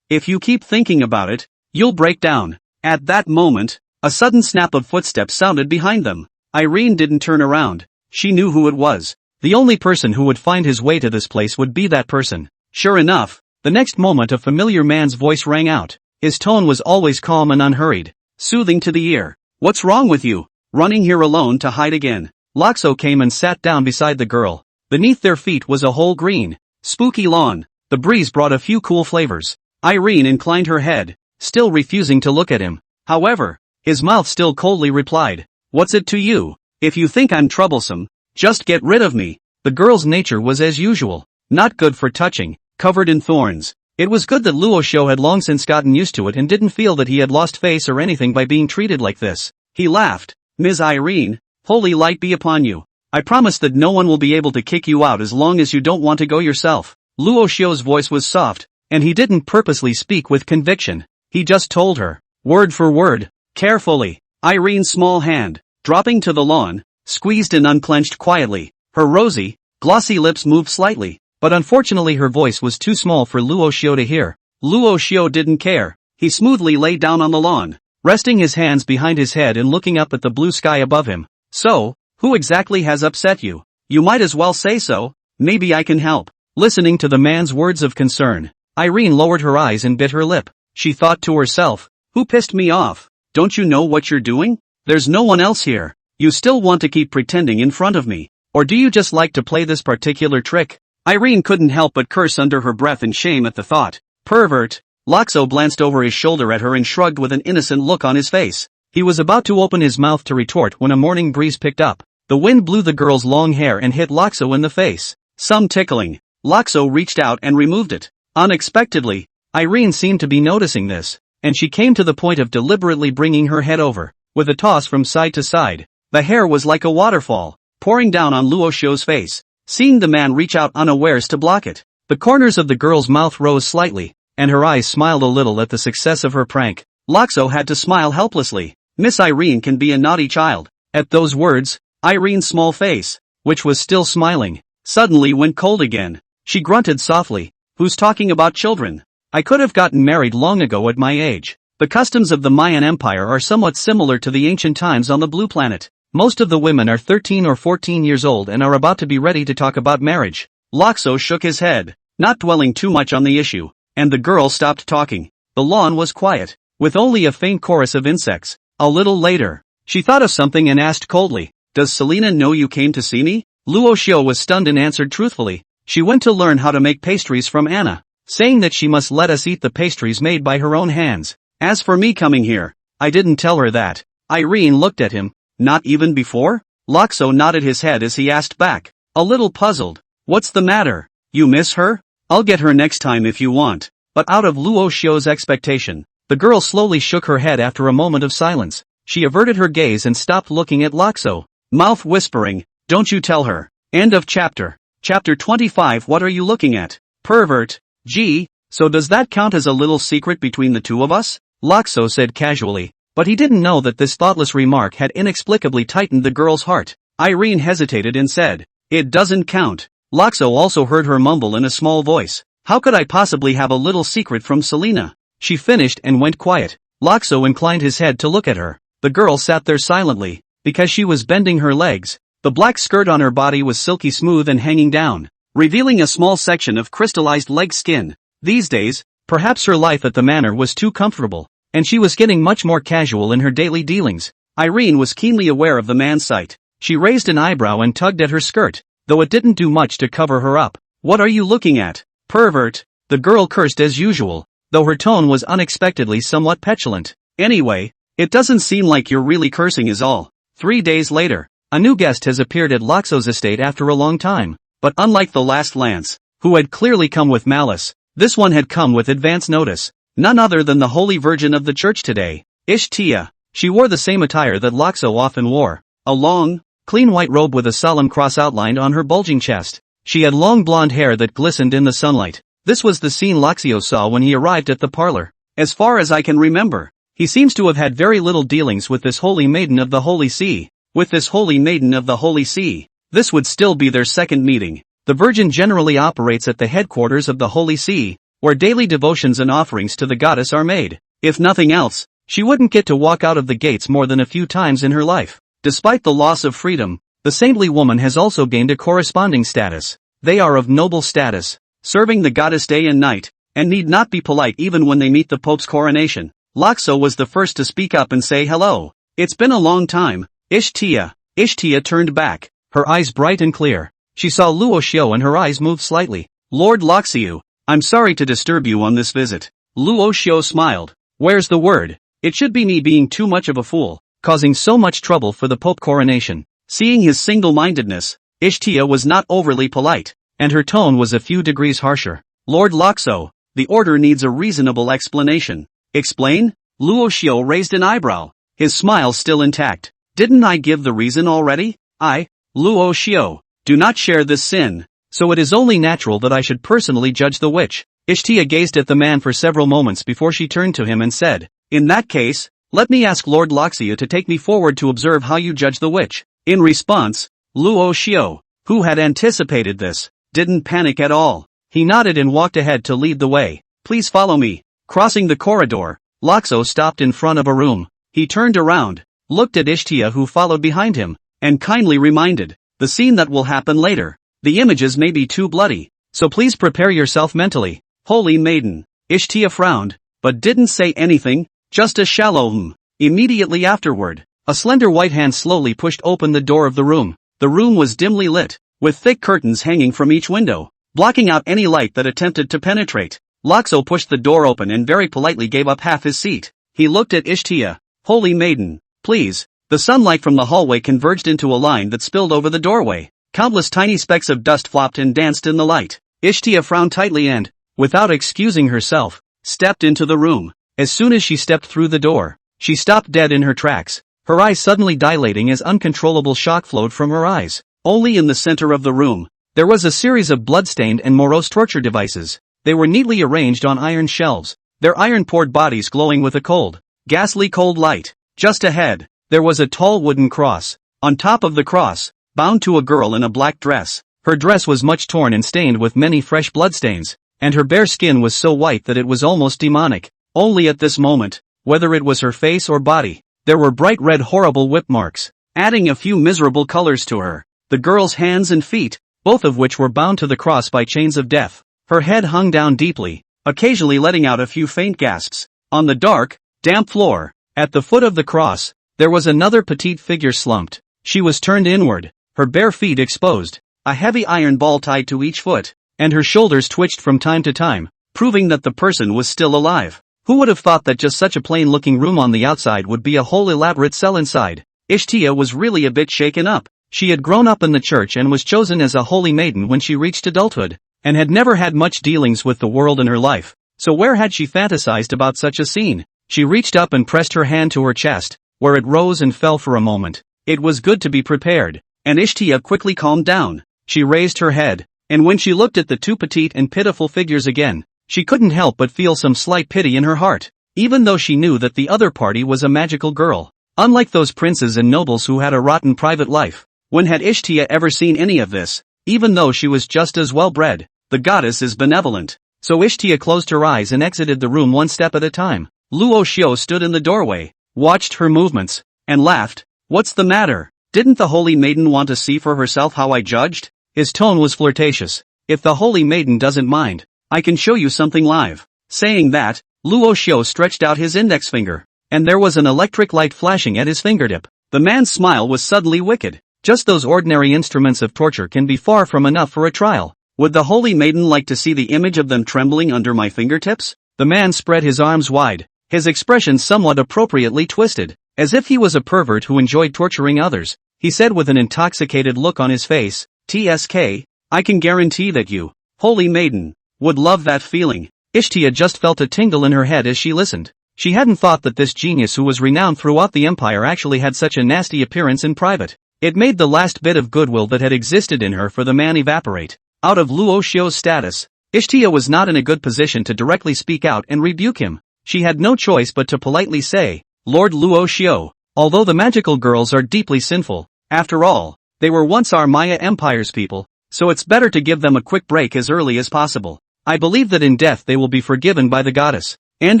If you keep thinking about it, you'll break down. At that moment, a sudden snap of footsteps sounded behind them. Irene didn't turn around. She knew who it was. The only person who would find his way to this place would be that person. Sure enough, the next moment a familiar man's voice rang out. His tone was always calm and unhurried, soothing to the ear. What's wrong with you? Running here alone to hide again? Loxo came and sat down beside the girl. Beneath their feet was a whole green, spooky lawn. The breeze brought a few cool flavors. Irene inclined her head, still refusing to look at him. However, his mouth still coldly replied, "What's it to you? If you think I'm troublesome, just get rid of me." The girl's nature was as usual, not good for touching, covered in thorns. It was good that Luo Xiu had long since gotten used to it and didn't feel that he had lost face or anything by being treated like this. He laughed. "Ms. Irene, holy light be upon you. I promise that no one will be able to kick you out as long as you don't want to go yourself." Luo Xiu's voice was soft, and he didn't purposely speak with conviction. He just told her, word for word, carefully. Irene's small hand, dropping to the lawn, squeezed and unclenched quietly. Her rosy, glossy lips moved slightly, but unfortunately her voice was too small for Luo Xiu to hear. Luo Xiu didn't care. He smoothly lay down on the lawn, resting his hands behind his head and looking up at the blue sky above him. "So, who exactly has upset you? You might as well say so. Maybe I can help." Listening to the man's words of concern, Irene lowered her eyes and bit her lip. She thought to herself, "Who pissed me off? Don't you know what you're doing? There's no one else here. You still want to keep pretending in front of me? Or do you just like to play this particular trick?" Irene couldn't help but curse under her breath in shame at the thought. "Pervert." Loxo glanced over his shoulder at her and shrugged with an innocent look on his face. He was about to open his mouth to retort when a morning breeze picked up. The wind blew the girl's long hair and hit Loxo in the face. Some tickling. Loxo reached out and removed it. Unexpectedly, Irene seemed to be noticing this, and she came to the point of deliberately bringing her head over, with a toss from side to side. The hair was like a waterfall, pouring down on Luo Xiu's face. Seeing the man reach out unawares to block it, the corners of the girl's mouth rose slightly, and her eyes smiled a little at the success of her prank. Loxo had to smile helplessly. Miss Irene can be a naughty child. At those words, Irene's small face, which was still smiling, suddenly went cold again. She grunted softly. "Who's talking about children? I could have gotten married long ago at my age." The customs of the Mayan Empire are somewhat similar to the ancient times on the Blue Planet. Most of the women are 13 or 14 years old and are about to be ready to talk about marriage. Loxo shook his head, not dwelling too much on the issue, and the girl stopped talking. The lawn was quiet, with only a faint chorus of insects. A little later, she thought of something and asked coldly, "Does Selena know you came to see me?" Luo Xiu was stunned and answered truthfully, "She went to learn how to make pastries from Anna, saying that she must let us eat the pastries made by her own hands. As for me coming here, I didn't tell her that." Irene looked at him. "Not even before?" Loxo nodded his head as he asked back, a little puzzled, "What's the matter? You miss her? I'll get her next time if you want." But out of Luo Xiu's expectation, the girl slowly shook her head after a moment of silence. She averted her gaze and stopped looking at Loxo, mouth whispering, "Don't you tell her." End of chapter. Chapter 25. What are you looking at? Pervert. Gee, so does that count as a little secret between the two of us? Loxo said casually, but he didn't know that this thoughtless remark had inexplicably tightened the girl's heart. Irene hesitated and said, "It doesn't count." Loxo also heard her mumble in a small voice, "How could I possibly have a little secret from Selena?" She finished and went quiet. Loxo inclined his head to look at her. The girl sat there silently, because she was bending her legs. The black skirt on her body was silky smooth and hanging down, revealing a small section of crystallized leg skin. These days, perhaps her life at the manor was too comfortable, and she was getting much more casual in her daily dealings. Irene was keenly aware of the man's sight. She raised an eyebrow and tugged at her skirt, though it didn't do much to cover her up. "What are you looking at? Pervert." The girl cursed as usual, though her tone was unexpectedly somewhat petulant. "Anyway, it doesn't seem like you're really cursing is all." 3 days later, a new guest has appeared at Loxo's estate after a long time, but unlike the last Lance, who had clearly come with malice, this one had come with advance notice. None other than the Holy Virgin of the Church today, Ishtia. She wore the same attire that Loxo often wore, a long, clean white robe with a solemn cross outlined on her bulging chest. She had long blonde hair that glistened in the sunlight. This was the scene Luxio saw when he arrived at the parlor. As far as I can remember, he seems to have had very little dealings with this holy maiden of the Holy See. With this holy maiden of the Holy See. This would still be their second meeting. The Virgin generally operates at the headquarters of the Holy See, where daily devotions and offerings to the goddess are made. If nothing else, she wouldn't get to walk out of the gates more than a few times in her life. Despite the loss of freedom, the saintly woman has also gained a corresponding status. They are of noble status, serving the goddess day and night, and need not be polite even when they meet the Pope's coronation. Luxio was the first to speak up and say hello. It's been a long time, Ishtia. Ishtia turned back, her eyes bright and clear. She saw Luo Xiao and her eyes moved slightly. Lord Luxio, I'm sorry to disturb you on this visit. Luo Xiao smiled. Where's the word? It should be me being too much of a fool, causing so much trouble for the Pope coronation. Seeing his single-mindedness, Ishtia was not overly polite, and her tone was a few degrees harsher. Lord Luxio, the order needs a reasonable explanation. Explain? Luo Xiao raised an eyebrow, his smile still intact. Didn't I give the reason already? Luo Xiao, do not share this sin. So it is only natural that I should personally judge the witch. Ishtia gazed at the man for several moments before she turned to him and said, in that case, let me ask Lord Luxio to take me forward to observe how you judge the witch. In response, Luo Xiao, who had anticipated this, didn't panic at all. He nodded and walked ahead to lead the way. Please follow me. Crossing the corridor, Luxio stopped in front of a room. He turned around, looked at Ishtia who followed behind him, and kindly reminded, the scene that will happen later. The images may be too bloody, so please prepare yourself mentally. Holy maiden. Ishtia frowned, but didn't say anything, just a shallow Immediately afterward, a slender white hand slowly pushed open the door of the room. The room was dimly lit, with thick curtains hanging from each window, blocking out any light that attempted to penetrate. Luxio pushed the door open and very politely gave up half his seat. He looked at Ishtia. Holy maiden, please. The sunlight from the hallway converged into a line that spilled over the doorway. Countless tiny specks of dust flopped and danced in the light. Ishtia frowned tightly and, without excusing herself, stepped into the room. As soon as she stepped through the door, she stopped dead in her tracks, her eyes suddenly dilating as uncontrollable shock flowed from her eyes. Only in the center of the room, there was a series of blood-stained and morose torture devices. They were neatly arranged on iron shelves, their iron-poured bodies glowing with a cold, ghastly cold light. Just ahead, there was a tall wooden cross. On top of the cross, bound to a girl in a black dress. Her dress was much torn and stained with many fresh bloodstains, and her bare skin was so white that it was almost demonic. Only at this moment, whether it was her face or body, there were bright red horrible whip marks, adding a few miserable colors to her. The girl's hands and feet, both of which were bound to the cross by chains of death. Her head hung down deeply, occasionally letting out a few faint gasps. On the dark, damp floor, at the foot of the cross, there was another petite figure slumped. She was turned inward, her bare feet exposed, a heavy iron ball tied to each foot, and her shoulders twitched from time to time, proving that the person was still alive. Who would have thought that just such a plain-looking room on the outside would be a whole elaborate cell inside? Ishtia was really a bit shaken up. She had grown up in the church and was chosen as a holy maiden when she reached adulthood, and had never had much dealings with the world in her life. So where had she fantasized about such a scene? She reached up and pressed her hand to her chest, where it rose and fell for a moment. It was good to be prepared, and Ishtia quickly calmed down. She raised her head, and when she looked at the two petite and pitiful figures again, she couldn't help but feel some slight pity in her heart, even though she knew that the other party was a magical girl. Unlike those princes and nobles who had a rotten private life, when had Ishtia ever seen any of this? Even though she was just as well bred, the goddess is benevolent. So Ishtia closed her eyes and exited the room one step at a time. Luo Xiao stood in the doorway, watched her movements, and laughed. What's the matter? Didn't the holy maiden want to see for herself how I judged? His tone was flirtatious. If the holy maiden doesn't mind, I can show you something live. Saying that, Luo Xiao stretched out his index finger, and there was an electric light flashing at his fingertip. The man's smile was suddenly wicked. Just those ordinary instruments of torture can be far from enough for a trial. Would the holy maiden like to see the image of them trembling under my fingertips? The man spread his arms wide, his expression somewhat appropriately twisted, as if he was a pervert who enjoyed torturing others. He said with an intoxicated look on his face, "TSK, I can guarantee that you, holy maiden, would love that feeling." Ishtia just felt a tingle in her head as she listened. She hadn't thought that this genius who was renowned throughout the empire actually had such a nasty appearance in private. It made the last bit of goodwill that had existed in her for the man evaporate. Out of Luo Xiu's status, Ishtia was not in a good position to directly speak out and rebuke him. She had no choice but to politely say, Lord Luo Xiu, although the magical girls are deeply sinful, after all, they were once our Maya Empire's people, so it's better to give them a quick break as early as possible. I believe that in death they will be forgiven by the goddess. End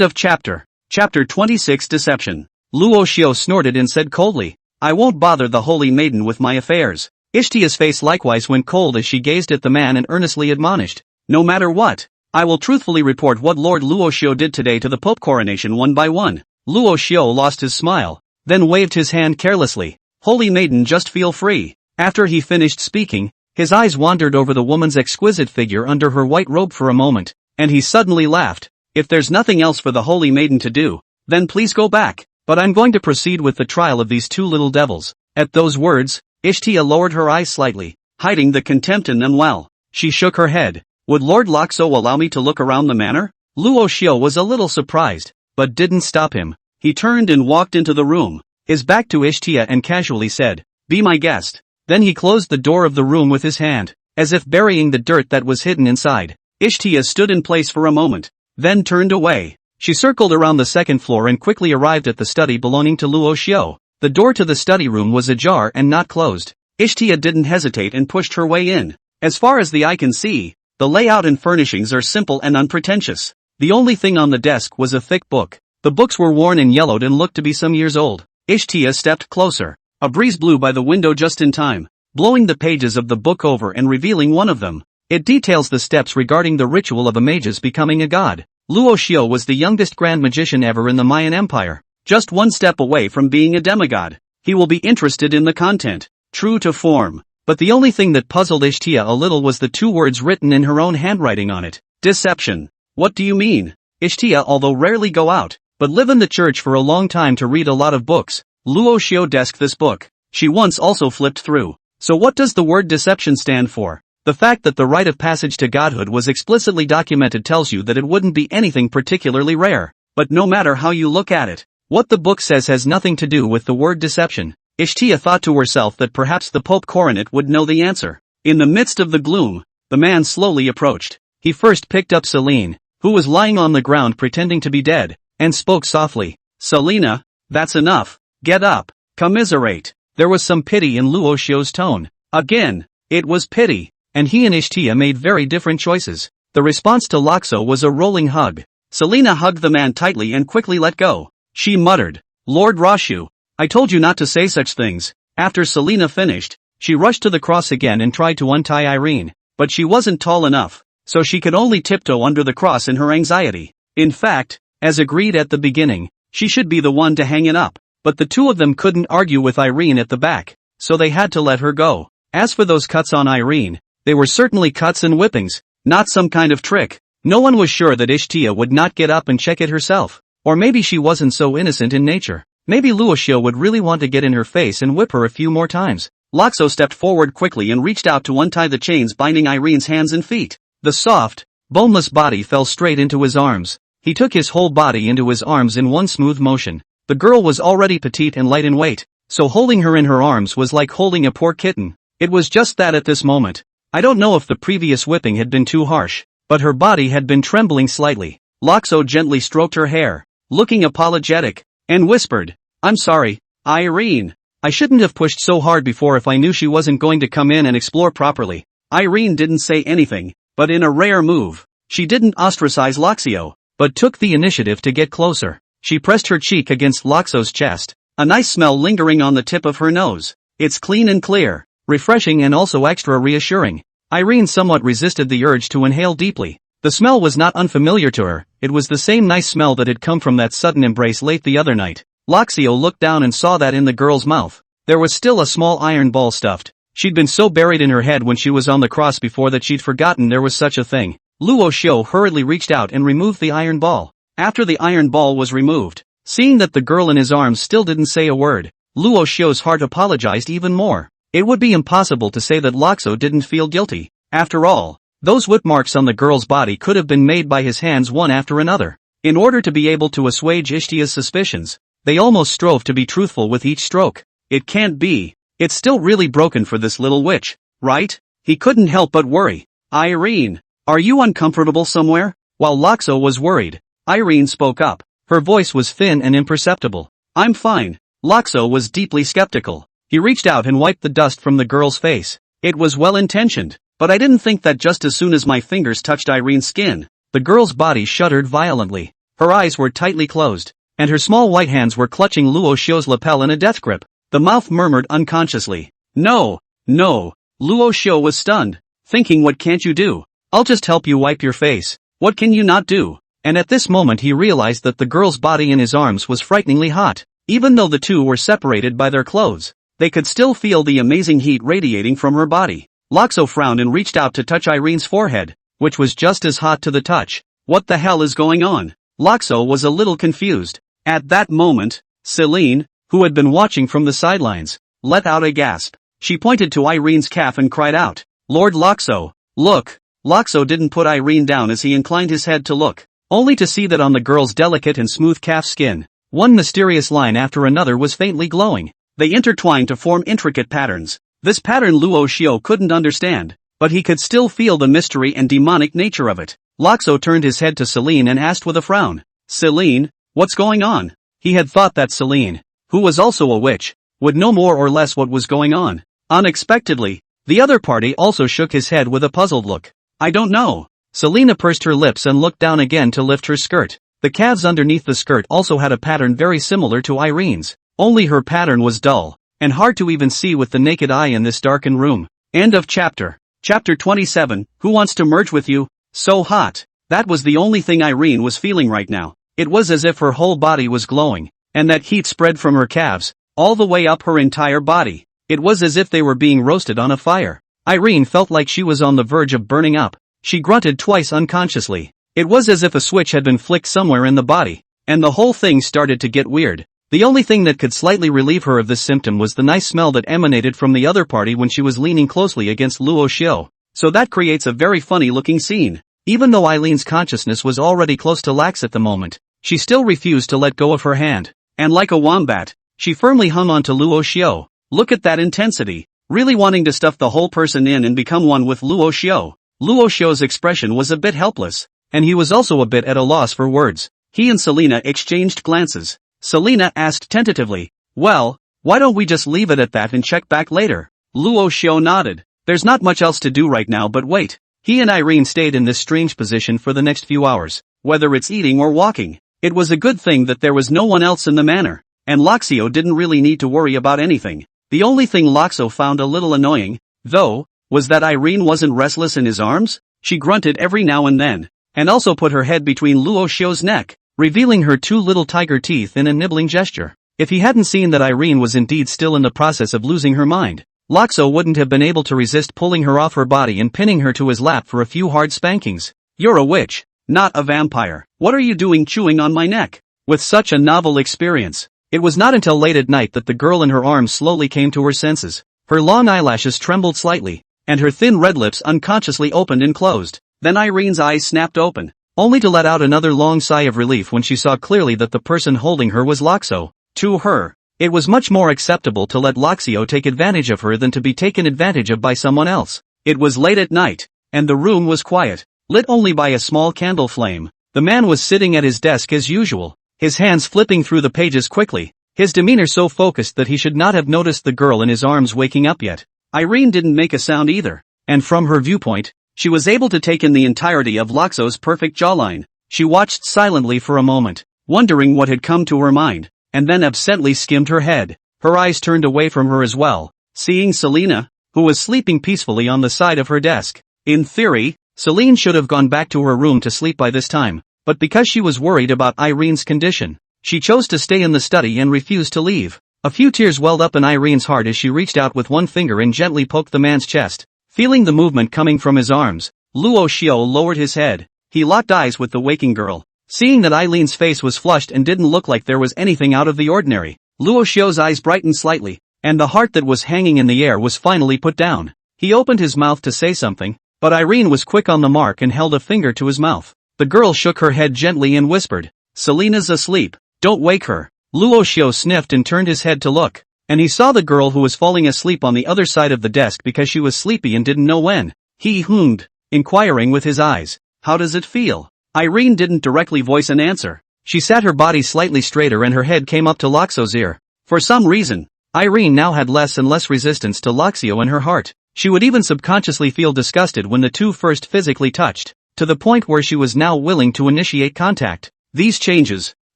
of chapter. Chapter 26 Deception. Luo Xiu snorted and said coldly, I won't bother the holy maiden with my affairs. Ishtia's face likewise went cold as she gazed at the man and earnestly admonished, no matter what, I will truthfully report what Lord Luo Xiu did today to the Pope coronation one by one. Luo Xiu lost his smile, then waved his hand carelessly. Holy maiden, just feel free. After he finished speaking, his eyes wandered over the woman's exquisite figure under her white robe for a moment, and he suddenly laughed. If there's nothing else for the holy maiden to do, then please go back, but I'm going to proceed with the trial of these two little devils. At those words, Ishtia lowered her eyes slightly, hiding the contempt in them well. She shook her head. Would Lord Loxo allow me to look around the manor? Luo Xiu was a little surprised, but didn't stop him. He turned and walked into the room, his back to Ishtia, and casually said, be my guest. Then he closed the door of the room with his hand, as if burying the dirt that was hidden inside. Ishtia stood in place for a moment, then turned away. She circled around the second floor and quickly arrived at the study belonging to Luo Xiu. The door to the study room was ajar and not closed. Ishtia didn't hesitate and pushed her way in. As far as the eye can see, the layout and furnishings are simple and unpretentious. The only thing on the desk was a thick book. The books were worn and yellowed and looked to be some years old. Ishtia stepped closer. A breeze blew by the window just in time, blowing the pages of the book over and revealing one of them. It details the steps regarding the ritual of a mage's becoming a god. Luo Xiu was the youngest grand magician ever in the Mayan Empire, just one step away from being a demigod. He will be interested in the content, true to form. But the only thing that puzzled Ishtia a little was the two words written in her own handwriting on it. Deception. What do you mean? Ishtia, although rarely go out, but live in the church for a long time to read a lot of books. Luo Xiu desk this book. She once also flipped through. So what does the word deception stand for? The fact that the rite of passage to godhood was explicitly documented tells you that it wouldn't be anything particularly rare. But no matter how you look at it, what the book says has nothing to do with the word deception. Ishtia thought to herself that perhaps the Pope Coronet would know the answer. In the midst of the gloom, the man slowly approached. He first picked up Celine, who was lying on the ground pretending to be dead, and spoke softly. Selina, that's enough. Get up. Commiserate. There was some pity in Luo Xiu's tone. Again, it was pity, and he and Ishtia made very different choices. The response to Loxo was a rolling hug. Selina hugged the man tightly and quickly let go. She muttered, Lord Rashu, I told you not to say such things. After Selina finished, she rushed to the cross again and tried to untie Irene, but she wasn't tall enough, so she could only tiptoe under the cross in her anxiety. In fact, as agreed at the beginning, she should be the one to hang it up, but the two of them couldn't argue with Irene at the back, so they had to let her go. As for those cuts on Irene, they were certainly cuts and whippings, not some kind of trick. No one was sure that Ishtia would not get up and check it herself, or maybe she wasn't so innocent in nature. Maybe Luo Xiu would really want to get in her face and whip her a few more times. Loxo stepped forward quickly and reached out to untie the chains binding Irene's hands and feet. The soft, boneless body fell straight into his arms. He took his whole body into his arms in one smooth motion. The girl was already petite and light in weight, so holding her in her arms was like holding a poor kitten. It was just that at this moment. I don't know if the previous whipping had been too harsh, but her body had been trembling slightly. Loxo gently stroked her hair, looking apologetic, and whispered, I'm sorry, Irene. I shouldn't have pushed so hard before if I knew she wasn't going to come in and explore properly. Irene didn't say anything, but in a rare move, she didn't ostracize Loxio, but took the initiative to get closer. She pressed her cheek against Loxo's chest, a nice smell lingering on the tip of her nose. It's clean and clear, refreshing and also extra reassuring. Irene somewhat resisted the urge to inhale deeply. The smell was not unfamiliar to her, it was the same nice smell that had come from that sudden embrace late the other night. Loxio looked down and saw that in the girl's mouth, there was still a small iron ball stuffed. She'd been so buried in her head when she was on the cross before that she'd forgotten there was such a thing. Luo Xiu hurriedly reached out and removed the iron ball. After the iron ball was removed, seeing that the girl in his arms still didn't say a word, Luo Xiu's heart apologized even more. It would be impossible to say that Loxo didn't feel guilty. After all, those whip marks on the girl's body could have been made by his hands one after another. In order to be able to assuage Ishtia's suspicions, they almost strove to be truthful with each stroke. It can't be. It's still really broken for this little witch, right? He couldn't help but worry. Irene, are you uncomfortable somewhere? While Loxo was worried, Irene spoke up. Her voice was thin and imperceptible. I'm fine. Loxo was deeply skeptical. He reached out and wiped the dust from the girl's face. It was well-intentioned, but I didn't think that just as soon as my fingers touched Irene's skin, the girl's body shuddered violently. Her eyes were tightly closed, and her small white hands were clutching Luo Xiu's lapel in a death grip. The mouth murmured unconsciously. No, no. Luo Xiu was stunned, thinking, what can't you do? I'll just help you wipe your face. What can you not do? And at this moment he realized that the girl's body in his arms was frighteningly hot. Even though the two were separated by their clothes, they could still feel the amazing heat radiating from her body. Loxo frowned and reached out to touch Irene's forehead, which was just as hot to the touch. What the hell is going on? Loxo was a little confused. At that moment, Celine, who had been watching from the sidelines, let out a gasp. She pointed to Irene's calf and cried out, Lord Loxo, look! Loxo didn't put Irene down as he inclined his head to look, only to see that on the girl's delicate and smooth calf skin, one mysterious line after another was faintly glowing. They intertwined to form intricate patterns. This pattern Luo Xiu couldn't understand, but he could still feel the mystery and demonic nature of it. Loxo turned his head to Celine and asked with a frown, Celine, what's going on? He had thought that Celine, who was also a witch, would know more or less what was going on. Unexpectedly, the other party also shook his head with a puzzled look. I don't know. Selena pursed her lips and looked down again to lift her skirt. The calves underneath the skirt also had a pattern very similar to Irene's, only her pattern was dull, and hard to even see with the naked eye in this darkened room. End of chapter. Chapter 27, Who Wants to Merge With You? So hot. That was the only thing Irene was feeling right now. It was as if her whole body was glowing, and that heat spread from her calves, all the way up her entire body. It was as if they were being roasted on a fire. Irene felt like she was on the verge of burning up. She grunted twice unconsciously. It was as if a switch had been flicked somewhere in the body, and the whole thing started to get weird. The only thing that could slightly relieve her of this symptom was the nice smell that emanated from the other party when she was leaning closely against Luo Xiu. So that creates a very funny looking scene. Even though Eileen's consciousness was already close to lax at the moment, she still refused to let go of her hand, and like a wombat, she firmly hung on to Luo Xiu. Look at that intensity, really wanting to stuff the whole person in and become one with Luo Xiu. Luo Xiu's expression was a bit helpless, and he was also a bit at a loss for words. He and Selena exchanged glances. Selena asked tentatively, well, why don't we just leave it at that and check back later? Luo Xiu nodded. There's not much else to do right now but wait. He and Irene stayed in this strange position for the next few hours, whether it's eating or walking. It was a good thing that there was no one else in the manor, and Loxio didn't really need to worry about anything. The only thing Loxo found a little annoying, though, was that Irene wasn't restless in his arms. She grunted every now and then, and also put her head between Luo Xiu's neck, revealing her two little tiger teeth in a nibbling gesture. If he hadn't seen that Irene was indeed still in the process of losing her mind, Loxo wouldn't have been able to resist pulling her off her body and pinning her to his lap for a few hard spankings. You're a witch, not a vampire. What are you doing chewing on my neck? With such a novel experience, it was not until late at night that the girl in her arms slowly came to her senses. Her long eyelashes trembled slightly, and her thin red lips unconsciously opened and closed. Then Irene's eyes snapped open, only to let out another long sigh of relief when she saw clearly that the person holding her was Loxo. To her, it was much more acceptable to let Loxio take advantage of her than to be taken advantage of by someone else. It was late at night, and the room was quiet, lit only by a small candle flame. The man was sitting at his desk as usual, his hands flipping through the pages quickly, his demeanor so focused that he should not have noticed the girl in his arms waking up yet. Irene didn't make a sound either, and from her viewpoint, she was able to take in the entirety of Loxo's perfect jawline. She watched silently for a moment, wondering what had come to her mind, and then absently skimmed her head. Her eyes turned away from her as well, seeing Selena, who was sleeping peacefully on the side of her desk. In theory, Celine should have gone back to her room to sleep by this time, but because she was worried about Irene's condition, she chose to stay in the study and refused to leave. A few tears welled up in Irene's heart as she reached out with one finger and gently poked the man's chest. Feeling the movement coming from his arms, Luo Xiu lowered his head. He locked eyes with the waking girl. Seeing that Eileen's face was flushed and didn't look like there was anything out of the ordinary, Luo Xiu's eyes brightened slightly, and the heart that was hanging in the air was finally put down. He opened his mouth to say something, but Irene was quick on the mark and held a finger to his mouth. The girl shook her head gently and whispered, Selena's asleep, don't wake her. Luo Xiu sniffed and turned his head to look. and he saw the girl who was falling asleep on the other side of the desk because she was sleepy and didn't know when. He hummed, inquiring with his eyes, "How does it feel?" Irene didn't directly voice an answer. She sat her body slightly straighter and her head came up to Loxo's ear. For some reason, Irene now had less and less resistance to Loxio in her heart. She would even subconsciously feel disgusted when the two first physically touched, to the point where she was now willing to initiate contact. These changes,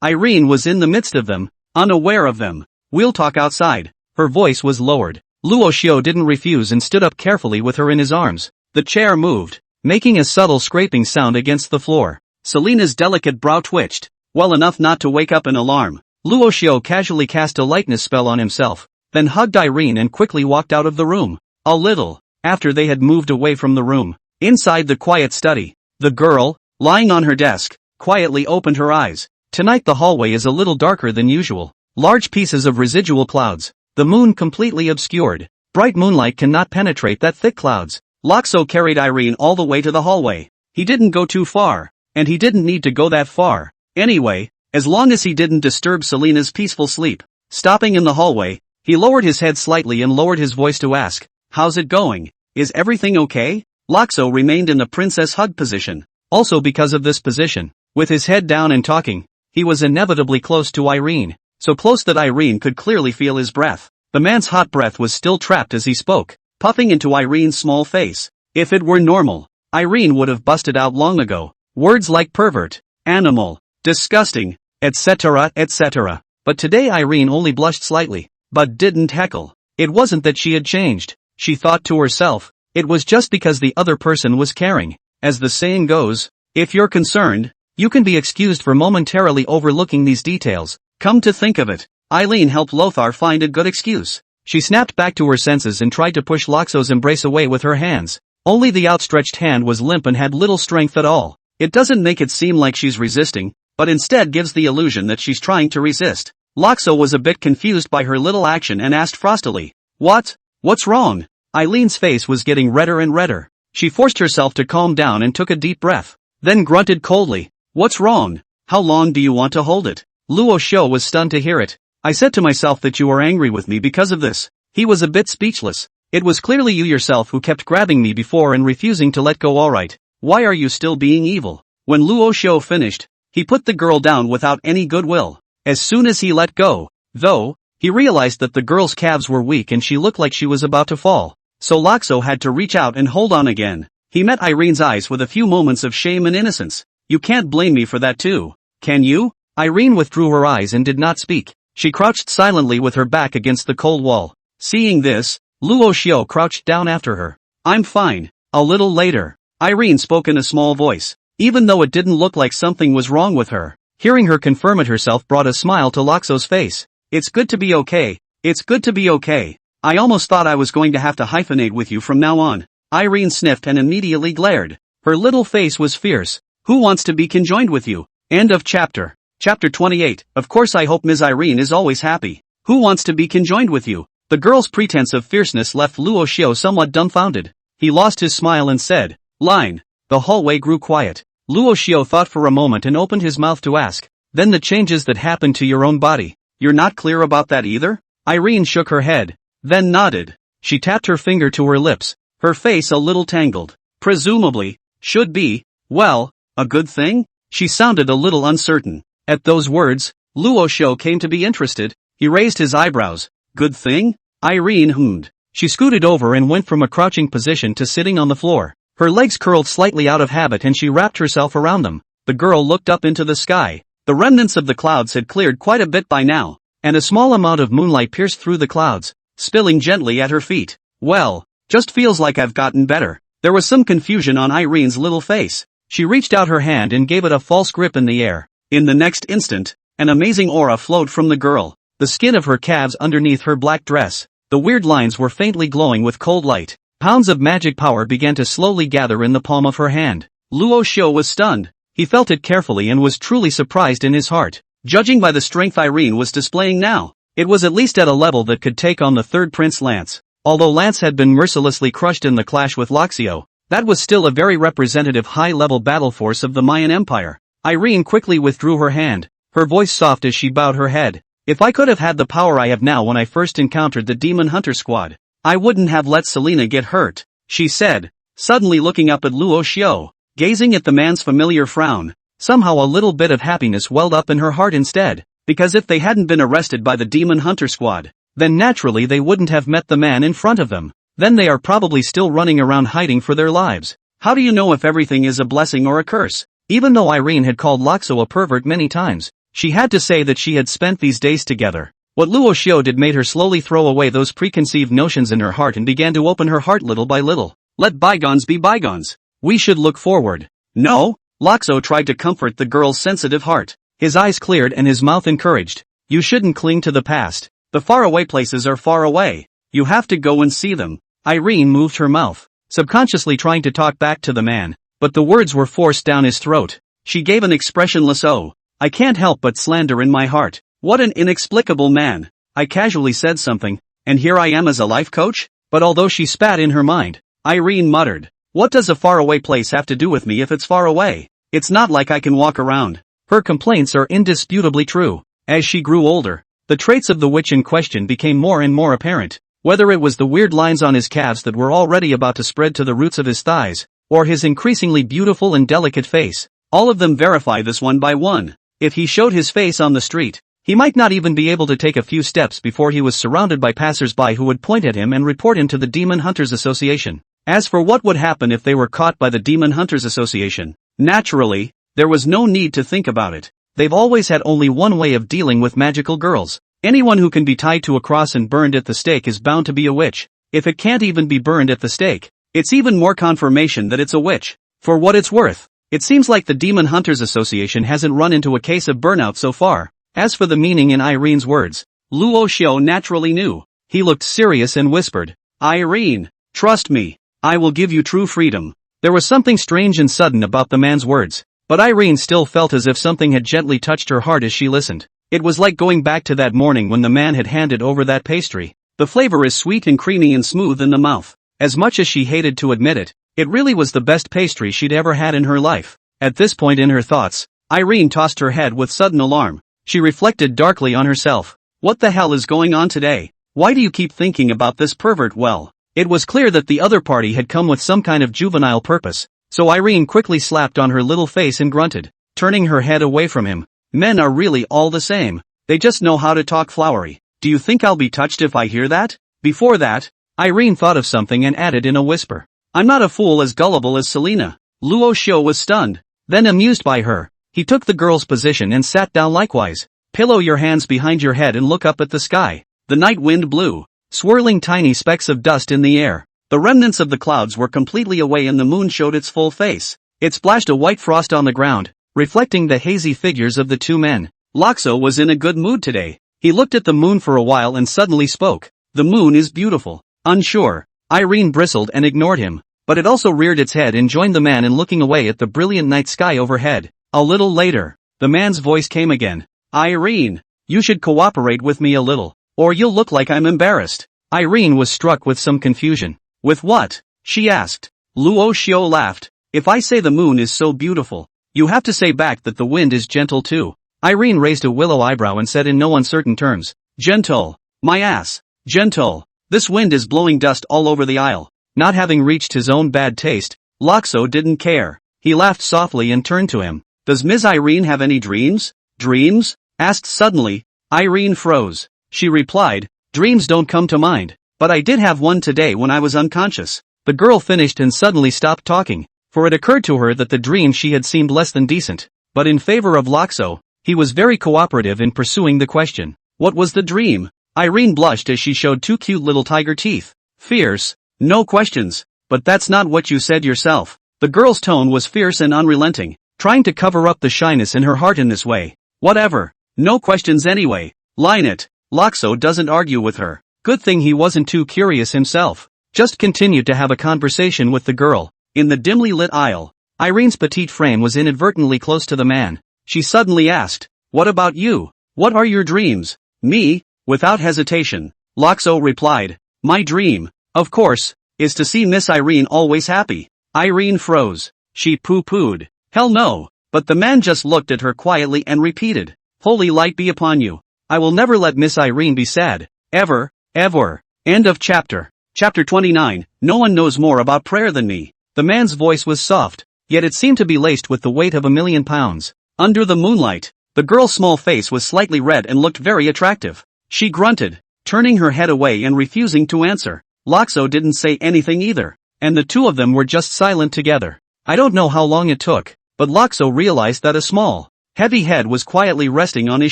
Irene was in the midst of them, unaware of them. "We'll talk outside." Her voice was lowered. Luo Xiao didn't refuse and stood up carefully with her in his arms. The chair moved, making a subtle scraping sound against the floor. Selena's delicate brow twitched, well enough not to wake up in alarm. Luo Xiao casually cast a lightness spell on himself, then hugged Irene and quickly walked out of the room. A little after they had moved away from the room, inside the quiet study, the girl, lying on her desk, quietly opened her eyes. Tonight the hallway is a little darker than usual. Large pieces of residual clouds, the moon completely obscured. Bright moonlight cannot penetrate that thick clouds. Loxo carried Irene all the way to the hallway. He didn't go too far, and he didn't need to go that far. Anyway, as long as he didn't disturb Selena's peaceful sleep. Stopping in the hallway, he lowered his head slightly and lowered his voice to ask, "How's it going? Is everything okay?" Loxo remained in the princess hug position. Also because of this position, with his head down and talking, he was inevitably close to Irene, so close that Irene could clearly feel his breath. The man's hot breath was still trapped as he spoke, puffing into Irene's small face. If it were normal, Irene would have busted out long ago. Words like pervert, animal, disgusting, etc., etc. But today Irene only blushed slightly, but didn't heckle. It wasn't that she had changed, she thought to herself. It was just because the other person was caring. As the saying goes, if you're concerned, you can be excused for momentarily overlooking these details. Come to think of it, Eileen helped Lothar find a good excuse. She snapped back to her senses and tried to push Loxo's embrace away with her hands. Only the outstretched hand was limp and had little strength at all. It doesn't make it seem like she's resisting, but instead gives the illusion that she's trying to resist. Loxo was a bit confused by her little action and asked frostily, What's wrong?" Eileen's face was getting redder and redder. She forced herself to calm down and took a deep breath, then grunted coldly, "What's wrong? How long do you want to hold it?" Luo Xiao was stunned to hear it. "I said to myself that you are angry with me because of this." He was a bit speechless. "It was clearly you yourself who kept grabbing me before and refusing to let go. Alright, why are you still being evil?" When Luo Xiao finished, he put the girl down without any goodwill. As soon as he let go, though, he realized that the girl's calves were weak and she looked like she was about to fall. So Loxo had to reach out and hold on again. He met Irene's eyes with a few moments of shame and innocence. "You can't blame me for that too, can you?" Irene withdrew her eyes and did not speak. She crouched silently with her back against the cold wall. Seeing this, Luo Xiao crouched down after her. "I'm fine." A little later, Irene spoke in a small voice, even though it didn't look like something was wrong with her. Hearing her confirm it herself brought a smile to Loxo's face. "It's good to be okay. It's good to be okay. I almost thought I was going to have to hyphenate with you from now on." Irene sniffed and immediately glared. Her little face was fierce. "Who wants to be conjoined with you?" End of chapter. Chapter 28. Of course I hope Ms. Irene is always happy. Who wants to be conjoined with you? The girl's pretense of fierceness left Luo Xiao somewhat dumbfounded. He lost his smile and said, "Line." The hallway grew quiet. Luo Xiao thought for a moment and opened his mouth to ask, "Then the changes that happened to your own body, you're not clear about that either?" Irene shook her head, then nodded. She tapped her finger to her lips, her face a little tangled. "Presumably, should be, well, a good thing?" She sounded a little uncertain. At those words, Luo Xiao came to be interested. He raised his eyebrows. "Good thing?" Irene hummed. She scooted over and went from a crouching position to sitting on the floor. Her legs curled slightly out of habit and she wrapped herself around them. The girl looked up into the sky. The remnants of the clouds had cleared quite a bit by now, and a small amount of moonlight pierced through the clouds, spilling gently at her feet. "Well, just feels like I've gotten better." There was some confusion on Irene's little face. She reached out her hand and gave it a false grip in the air. In the next instant, an amazing aura flowed from the girl. The skin of her calves underneath her black dress, the weird lines were faintly glowing with cold light. Pounds of magic power began to slowly gather in the palm of her hand. Luo Xiao was stunned. He felt it carefully and was truly surprised in his heart. Judging by the strength Irene was displaying now, it was at least at a level that could take on the third Prince Lance. Although Lance had been mercilessly crushed in the clash with Loxio, that was still a very representative high-level battle force of the Mayan Empire. Irene quickly withdrew her hand, her voice soft as she bowed her head. If I could have had the power I have now when I first encountered the Demon Hunter Squad, I wouldn't have let Selena get hurt, she said, suddenly looking up at Luo Xiao, gazing at the man's familiar frown. Somehow a little bit of happiness welled up in her heart instead, because if they hadn't been arrested by the Demon Hunter Squad, then naturally they wouldn't have met the man in front of them. Then they are probably still running around hiding for their lives. How do you know if everything is a blessing or a curse? Even though Irene had called Loxo a pervert many times, she had to say that she had spent these days together. What Luo Xiao did made her slowly throw away those preconceived notions in her heart and began to open her heart little by little. Let bygones be bygones. We should look forward. No? Loxo tried to comfort the girl's sensitive heart. His eyes cleared and his mouth encouraged. You shouldn't cling to the past. The faraway places are far away. You have to go and see them. Irene moved her mouth, subconsciously trying to talk back to the man, but the words were forced down his throat. She gave an expressionless "oh, I can't help but slander in my heart. What an inexplicable man. I casually said something, and here I am as a life coach?" But although she spat in her mind, Irene muttered, "What does a faraway place have to do with me if it's far away? It's not like I can walk around." Her complaints are indisputably true. As she grew older, the traits of the witch in question became more and more apparent. Whether it was the weird lines on his calves that were already about to spread to the roots of his thighs, or his increasingly beautiful and delicate face, all of them verify this one by one. If he showed his face on the street, he might not even be able to take a few steps before he was surrounded by passers-by who would point at him and report him to the Demon Hunters Association. As for what would happen if they were caught by the Demon Hunters Association, naturally, there was no need to think about it. They've always had only one way of dealing with magical girls. Anyone who can be tied to a cross and burned at the stake is bound to be a witch. If it can't even be burned at the stake, it's even more confirmation that it's a witch. For what it's worth, it seems like the Demon Hunters Association hasn't run into a case of burnout so far. As for the meaning in Irene's words, Luo Xiao naturally knew. He looked serious and whispered, "Irene, trust me, I will give you true freedom." There was something strange and sudden about the man's words, but Irene still felt as if something had gently touched her heart as she listened. It was like going back to that morning when the man had handed over that pastry. The flavor is sweet and creamy and smooth in the mouth. As much as she hated to admit it, it really was the best pastry she'd ever had in her life. At this point in her thoughts, Irene tossed her head with sudden alarm. She reflected darkly on herself. What the hell is going on today? Why do you keep thinking about this pervert? Well, it was clear that the other party had come with some kind of juvenile purpose, so Irene quickly slapped on her little face and grunted, turning her head away from him. Men are really all the same. They just know how to talk flowery. Do you think I'll be touched if I hear that? Before that, Irene thought of something and added in a whisper, "I'm not a fool as gullible as Selena." Luo Xiao was stunned. Then amused by her, he took the girl's position and sat down likewise. "Pillow your hands behind your head and look up at the sky." The night wind blew, swirling tiny specks of dust in the air. The remnants of the clouds were completely away and the moon showed its full face. It splashed a white frost on the ground, reflecting the hazy figures of the two men. Loxo was in a good mood today. He looked at the moon for a while and suddenly spoke. "The moon is beautiful." Unsure, Irene bristled and ignored him, but it also reared its head and joined the man in looking away at the brilliant night sky overhead. A little later, the man's voice came again. "Irene, you should cooperate with me a little, or you'll look like I'm embarrassed." Irene was struck with some confusion. "With what?" she asked. Luo Xiao laughed. "If I say the moon is so beautiful, you have to say back that the wind is gentle too." Irene raised a willow eyebrow and said in no uncertain terms, "Gentle, my ass, gentle. This wind is blowing dust all over the aisle." Not having reached his own bad taste, Loxo didn't care. He laughed softly and turned to him. "Does Ms. Irene have any dreams?" "Dreams?" asked suddenly. Irene froze. She replied, "Dreams don't come to mind, but I did have one today when I was unconscious." The girl finished and suddenly stopped talking, for it occurred to her that the dream she had seemed less than decent. But in favor of Loxo, he was very cooperative in pursuing the question. What was the dream? Irene blushed as she showed two cute little tiger teeth. "Fierce, no questions, but that's not what you said yourself." The girl's tone was fierce and unrelenting, trying to cover up the shyness in her heart in this way. "Whatever, no questions anyway. Line it." Loxo doesn't argue with her. Good thing he wasn't too curious himself. Just continued to have a conversation with the girl. In the dimly lit aisle, Irene's petite frame was inadvertently close to the man. She suddenly asked, "What about you? What are your dreams?" "Me?" Without hesitation, Loxo replied, "My dream, of course, is to see Miss Irene always happy." Irene froze. She pooh-poohed. "Hell no." But the man just looked at her quietly and repeated, "Holy light be upon you." I will never let Miss Irene be sad. Ever, ever. End of chapter. Chapter 29, no one knows more about prayer than me. The man's voice was soft, yet it seemed to be laced with the weight of 1,000,000 pounds. Under the moonlight, the girl's small face was slightly red and looked very attractive. She grunted, turning her head away and refusing to answer. Loxo didn't say anything either, and the two of them were just silent together. I don't know how long it took, but Loxo realized that a small, heavy head was quietly resting on his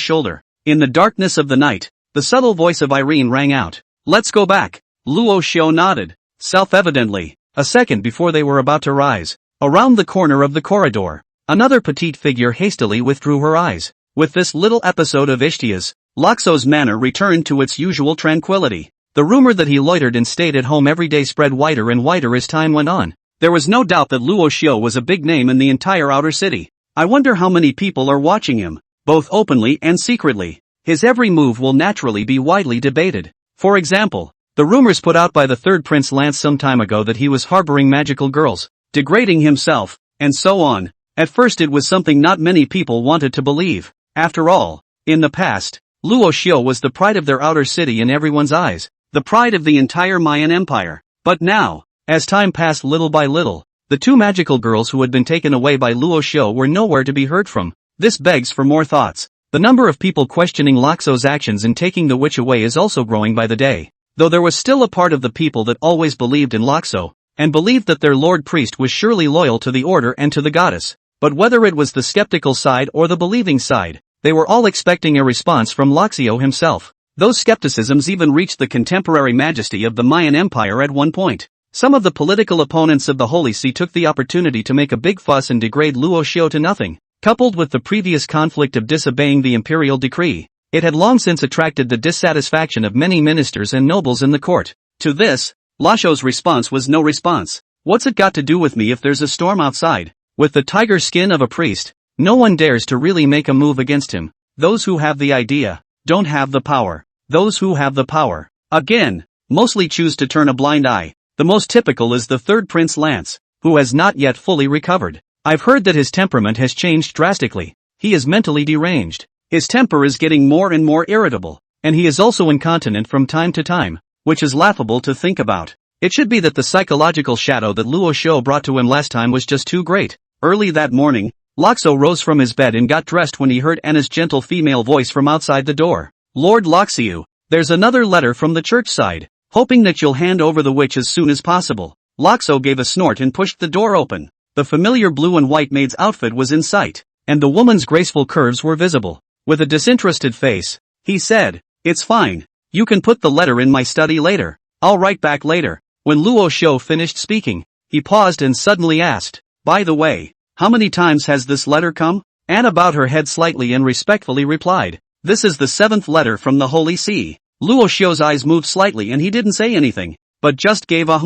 shoulder. In the darkness of the night, the subtle voice of Irene rang out. Let's go back. Luo Xiao nodded, self-evidently. A second before they were about to rise, around the corner of the corridor, another petite figure hastily withdrew her eyes. With this little episode of Ishtia's, Loxo's manner returned to its usual tranquility. The rumor that he loitered and stayed at home every day spread wider and wider as time went on. There was no doubt that Luo Xiao was a big name in the entire outer city. I wonder how many people are watching him, both openly and secretly. His every move will naturally be widely debated. For example, the rumors put out by the third Prince Lance some time ago that he was harboring magical girls, degrading himself, and so on. At first it was something not many people wanted to believe. After all, in the past, Luo Xiao was the pride of their outer city in everyone's eyes, the pride of the entire Mayan Empire. But now, as time passed little by little, the two magical girls who had been taken away by Luo Xiao were nowhere to be heard from. This begs for more thoughts. The number of people questioning Loxo's actions in taking the witch away is also growing by the day. Though there was still a part of the people that always believed in Loxo, and believed that their lord priest was surely loyal to the order and to the goddess. But whether it was the skeptical side or the believing side, they were all expecting a response from Loxio himself. Those skepticisms even reached the contemporary majesty of the Mayan Empire at one point. Some of the political opponents of the Holy See took the opportunity to make a big fuss and degrade Luo Xiao to nothing. Coupled with the previous conflict of disobeying the imperial decree, it had long since attracted the dissatisfaction of many ministers and nobles in the court. To this, Lasho's response was no response. What's it got to do with me if there's a storm outside? With the tiger skin of a priest, no one dares to really make a move against him. Those who have the idea, don't have the power. Those who have the power, again, mostly choose to turn a blind eye. The most typical is the third Prince Lance, who has not yet fully recovered. I've heard that his temperament has changed drastically. He is mentally deranged. His temper is getting more and more irritable, and he is also incontinent from time to time, which is laughable to think about. It should be that the psychological shadow that Luo Xiao brought to him last time was just too great. Early that morning, Loxo rose from his bed and got dressed when he heard Anna's gentle female voice from outside the door. Lord Loxiu, there's another letter from the church side, hoping that you'll hand over the witch as soon as possible. Loxo gave a snort and pushed the door open. The familiar blue and white maid's outfit was in sight, and the woman's graceful curves were visible. With a disinterested face, he said, "It's fine. You can put the letter in my study later. I'll write back later." When Luo Xiao finished speaking, he paused and suddenly asked, "By the way, how many times has this letter come?" Anna bowed her head slightly and respectfully replied, "This is the 7th letter from the Holy See." Luo Xiao's eyes moved slightly and he didn't say anything, but just gave a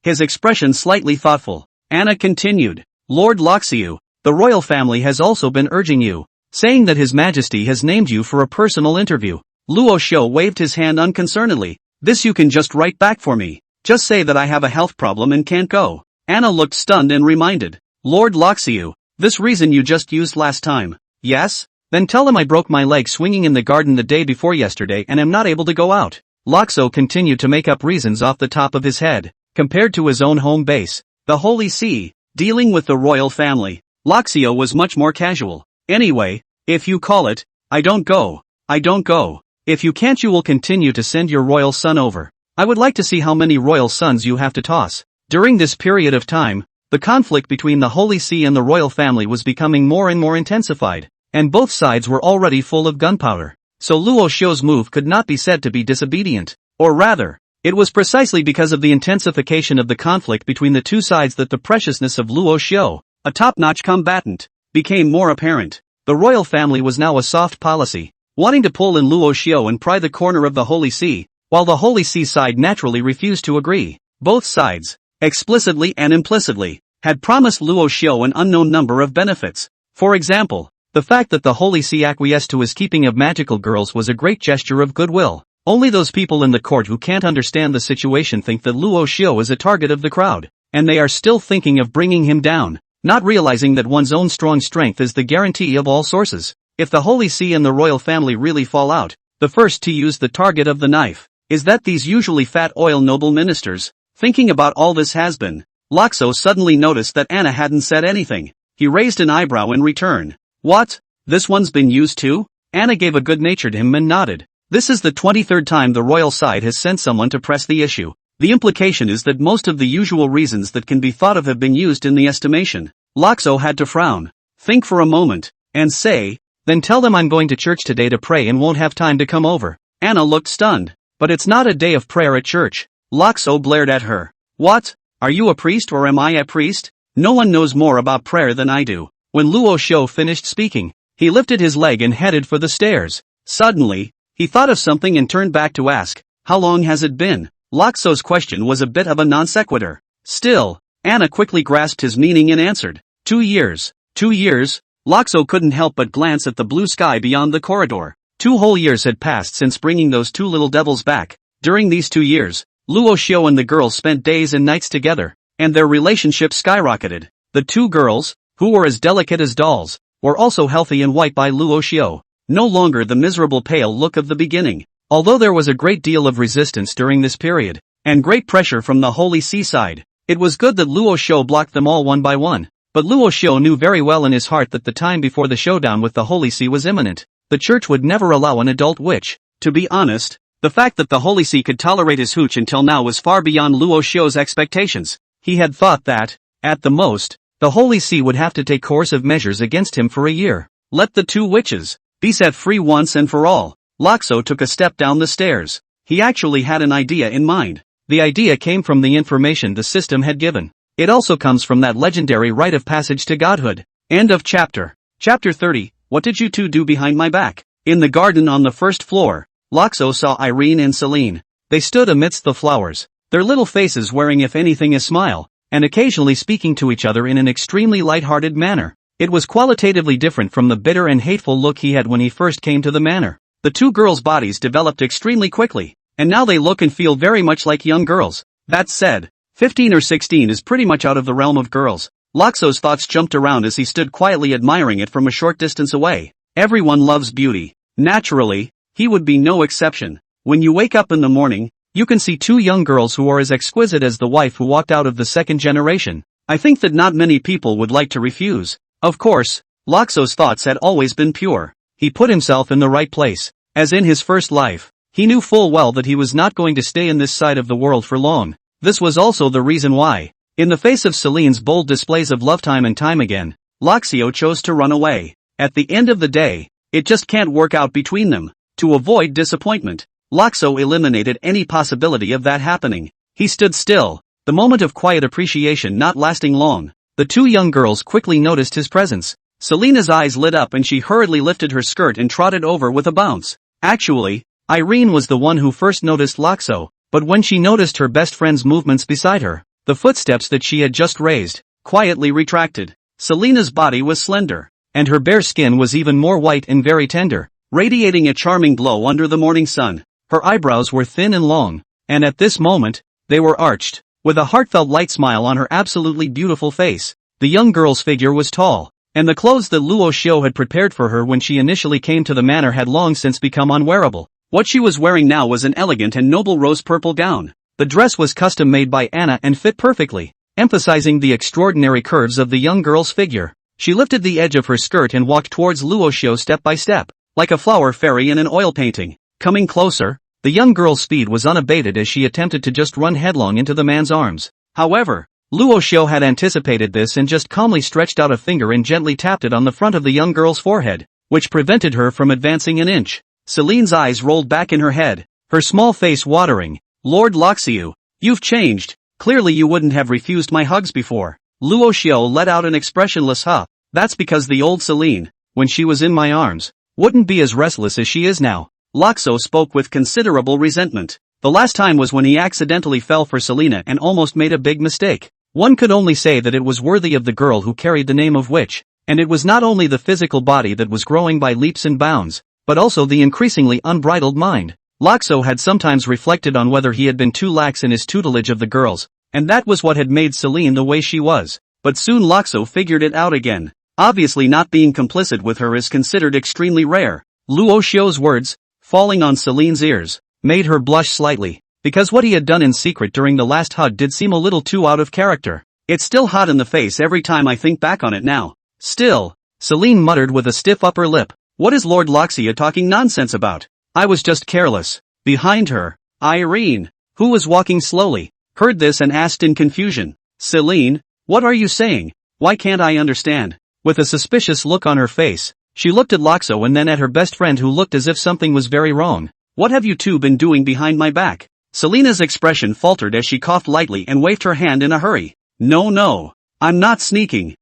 his expression slightly thoughtful. Anna continued, "Lord Loxiu, the royal family has also been urging you, saying that His Majesty has named you for a personal interview." Luo Xiao waved his hand unconcernedly. "This you can just write back for me. Just say that I have a health problem and can't go." Anna looked stunned and reminded, "Lord Loxiu, this reason you just used last time." "Yes? Then tell him I broke my leg swinging in the garden the day before yesterday and am not able to go out." Loxo continued to make up reasons off the top of his head. Compared to his own home base, the Holy See, dealing with the royal family, Loxio was much more casual. "Anyway, if you call it, I don't go. I don't go. If you can't, you will continue to send your royal son over. I would like to see how many royal sons you have to toss." During this period of time, the conflict between the Holy See and the royal family was becoming more and more intensified, and both sides were already full of gunpowder. So Luo Xiao's move could not be said to be disobedient. Or rather, it was precisely because of the intensification of the conflict between the two sides that the preciousness of Luo Xiao, a top-notch combatant, became more apparent. The royal family was now a soft policy, wanting to pull in Luo Xiao and pry the corner of the Holy See, while the Holy See side naturally refused to agree. Both sides, explicitly and implicitly, had promised Luo Xiao an unknown number of benefits. For example, the fact that the Holy See acquiesced to his keeping of magical girls was a great gesture of goodwill. Only those people in the court who can't understand the situation think that Luo Xiao is a target of the crowd, and they are still thinking of bringing him down, not realizing that one's own strong strength is the guarantee of all sources. If the Holy See and the royal family really fall out, the first to use the target of the knife. Is that these usually fat oil noble ministers? Thinking about all this has been. Loxo suddenly noticed that Anna hadn't said anything. He raised an eyebrow in return. What? This one's been used too? Anna gave a good-natured him and nodded. This is the 23rd time the royal side has sent someone to press the issue. The implication is that most of the usual reasons that can be thought of have been used in the estimation. Loxo had to frown, think for a moment, and say, then tell them I'm going to church today to pray and won't have time to come over. Anna looked stunned. But it's not a day of prayer at church. Loxo blared at her. What? Are you a priest or am I a priest? No one knows more about prayer than I do. When Luo Shou finished speaking, he lifted his leg and headed for the stairs. Suddenly, he thought of something and turned back to ask, how long has it been? Loxo's question was a bit of a non sequitur. Still, Anna quickly grasped his meaning and answered, 2 years. 2 years? Loxo couldn't help but glance at the blue sky beyond the corridor. 2 whole years had passed since bringing those 2 little devils back. During these 2 years, Luo Shou and the girls spent days and nights together, and their relationship skyrocketed. The 2 girls, who were as delicate as dolls, were also healthy and white by Luo Shou. No longer the miserable pale look of the beginning. Although there was a great deal of resistance during this period, and great pressure from the Holy Seaside, it was good that Luo Shou blocked them all one by one. But Luo Shou knew very well in his heart that the time before the showdown with the Holy See was imminent. The church would never allow an adult witch. To be honest, the fact that the Holy See could tolerate his hooch until now was far beyond Luo Shou's expectations. He had thought that, at the most, the Holy See would have to take coercive measures against him for a year. Let the 2 witches be set free once and for all. Loxo took a step down the stairs. He actually had an idea in mind. The idea came from the information the system had given. It also comes from that legendary rite of passage to godhood. End of chapter. Chapter 30. What did you 2 do behind my back? In the garden on the first floor, Loxo saw Irene and Celine. They stood amidst the flowers, their little faces wearing if anything a smile, and occasionally speaking to each other in an extremely light-hearted manner. It was qualitatively different from the bitter and hateful look he had when he first came to the manor. The 2 girls' bodies developed extremely quickly, and now they look and feel very much like young girls. That said, 15 or 16 is pretty much out of the realm of girls. Loxo's thoughts jumped around as he stood quietly admiring it from a short distance away. Everyone loves beauty. Naturally, he would be no exception. When you wake up in the morning, you can see 2 young girls who are as exquisite as the wife who walked out of the 2nd generation. I think that not many people would like to refuse. Of course, Loxo's thoughts had always been pure. He put himself in the right place. As in his first life, he knew full well that he was not going to stay in this side of the world for long. This was also the reason why, in the face of Celine's bold displays of love time and time again, Loxio chose to run away. At the end of the day, it just can't work out between them. To avoid disappointment, Loxo eliminated any possibility of that happening. He stood still, the moment of quiet appreciation not lasting long. The 2 young girls quickly noticed his presence. Selena's eyes lit up and she hurriedly lifted her skirt and trotted over with a bounce. Actually, Irene was the one who first noticed Loxo, but when she noticed her best friend's movements beside her, the footsteps that she had just raised, quietly retracted. Selena's body was slender, and her bare skin was even more white and very tender, radiating a charming glow under the morning sun. Her eyebrows were thin and long, and at this moment, they were arched, with a heartfelt light smile on her absolutely beautiful face. The young girl's figure was tall, and the clothes that Luo Shou had prepared for her when she initially came to the manor had long since become unwearable. What she was wearing now was an elegant and noble rose-purple gown. The dress was custom-made by Anna and fit perfectly, emphasizing the extraordinary curves of the young girl's figure. She lifted the edge of her skirt and walked towards Luo Shou step by step, like a flower fairy in an oil painting. Coming closer, the young girl's speed was unabated as she attempted to just run headlong into the man's arms. However, Luo Shou had anticipated this and just calmly stretched out a finger and gently tapped it on the front of the young girl's forehead, which prevented her from advancing an inch. Celine's eyes rolled back in her head, her small face watering. Lord Loxiu, you've changed. Clearly you wouldn't have refused my hugs before. Luo Shou let out an expressionless huh. That's because the old Celine, when she was in my arms, wouldn't be as restless as she is now. Loxo spoke with considerable resentment. The last time was when he accidentally fell for Selena and almost made a big mistake. One could only say that it was worthy of the girl who carried the name of witch, and it was not only the physical body that was growing by leaps and bounds, but also the increasingly unbridled mind. Loxo had sometimes reflected on whether he had been too lax in his tutelage of the girls, and that was what had made Celine the way she was. But soon Loxo figured it out again. Obviously not being complicit with her is considered extremely rare. Luo Shou's words, falling on Celine's ears, made her blush slightly, because what he had done in secret during the last hug did seem a little too out of character. It's still hot in the face every time I think back on it now. Still, Celine muttered with a stiff upper lip. What is Lord Loxia talking nonsense about? I was just careless. Behind her, Irene, who was walking slowly, heard this and asked in confusion, Celine, what are you saying? Why can't I understand? With a suspicious look on her face, she looked at Loxo and then at her best friend who looked as if something was very wrong. What have you two been doing behind my back? Selena's expression faltered as she coughed lightly and waved her hand in a hurry. No, I'm not sneaking.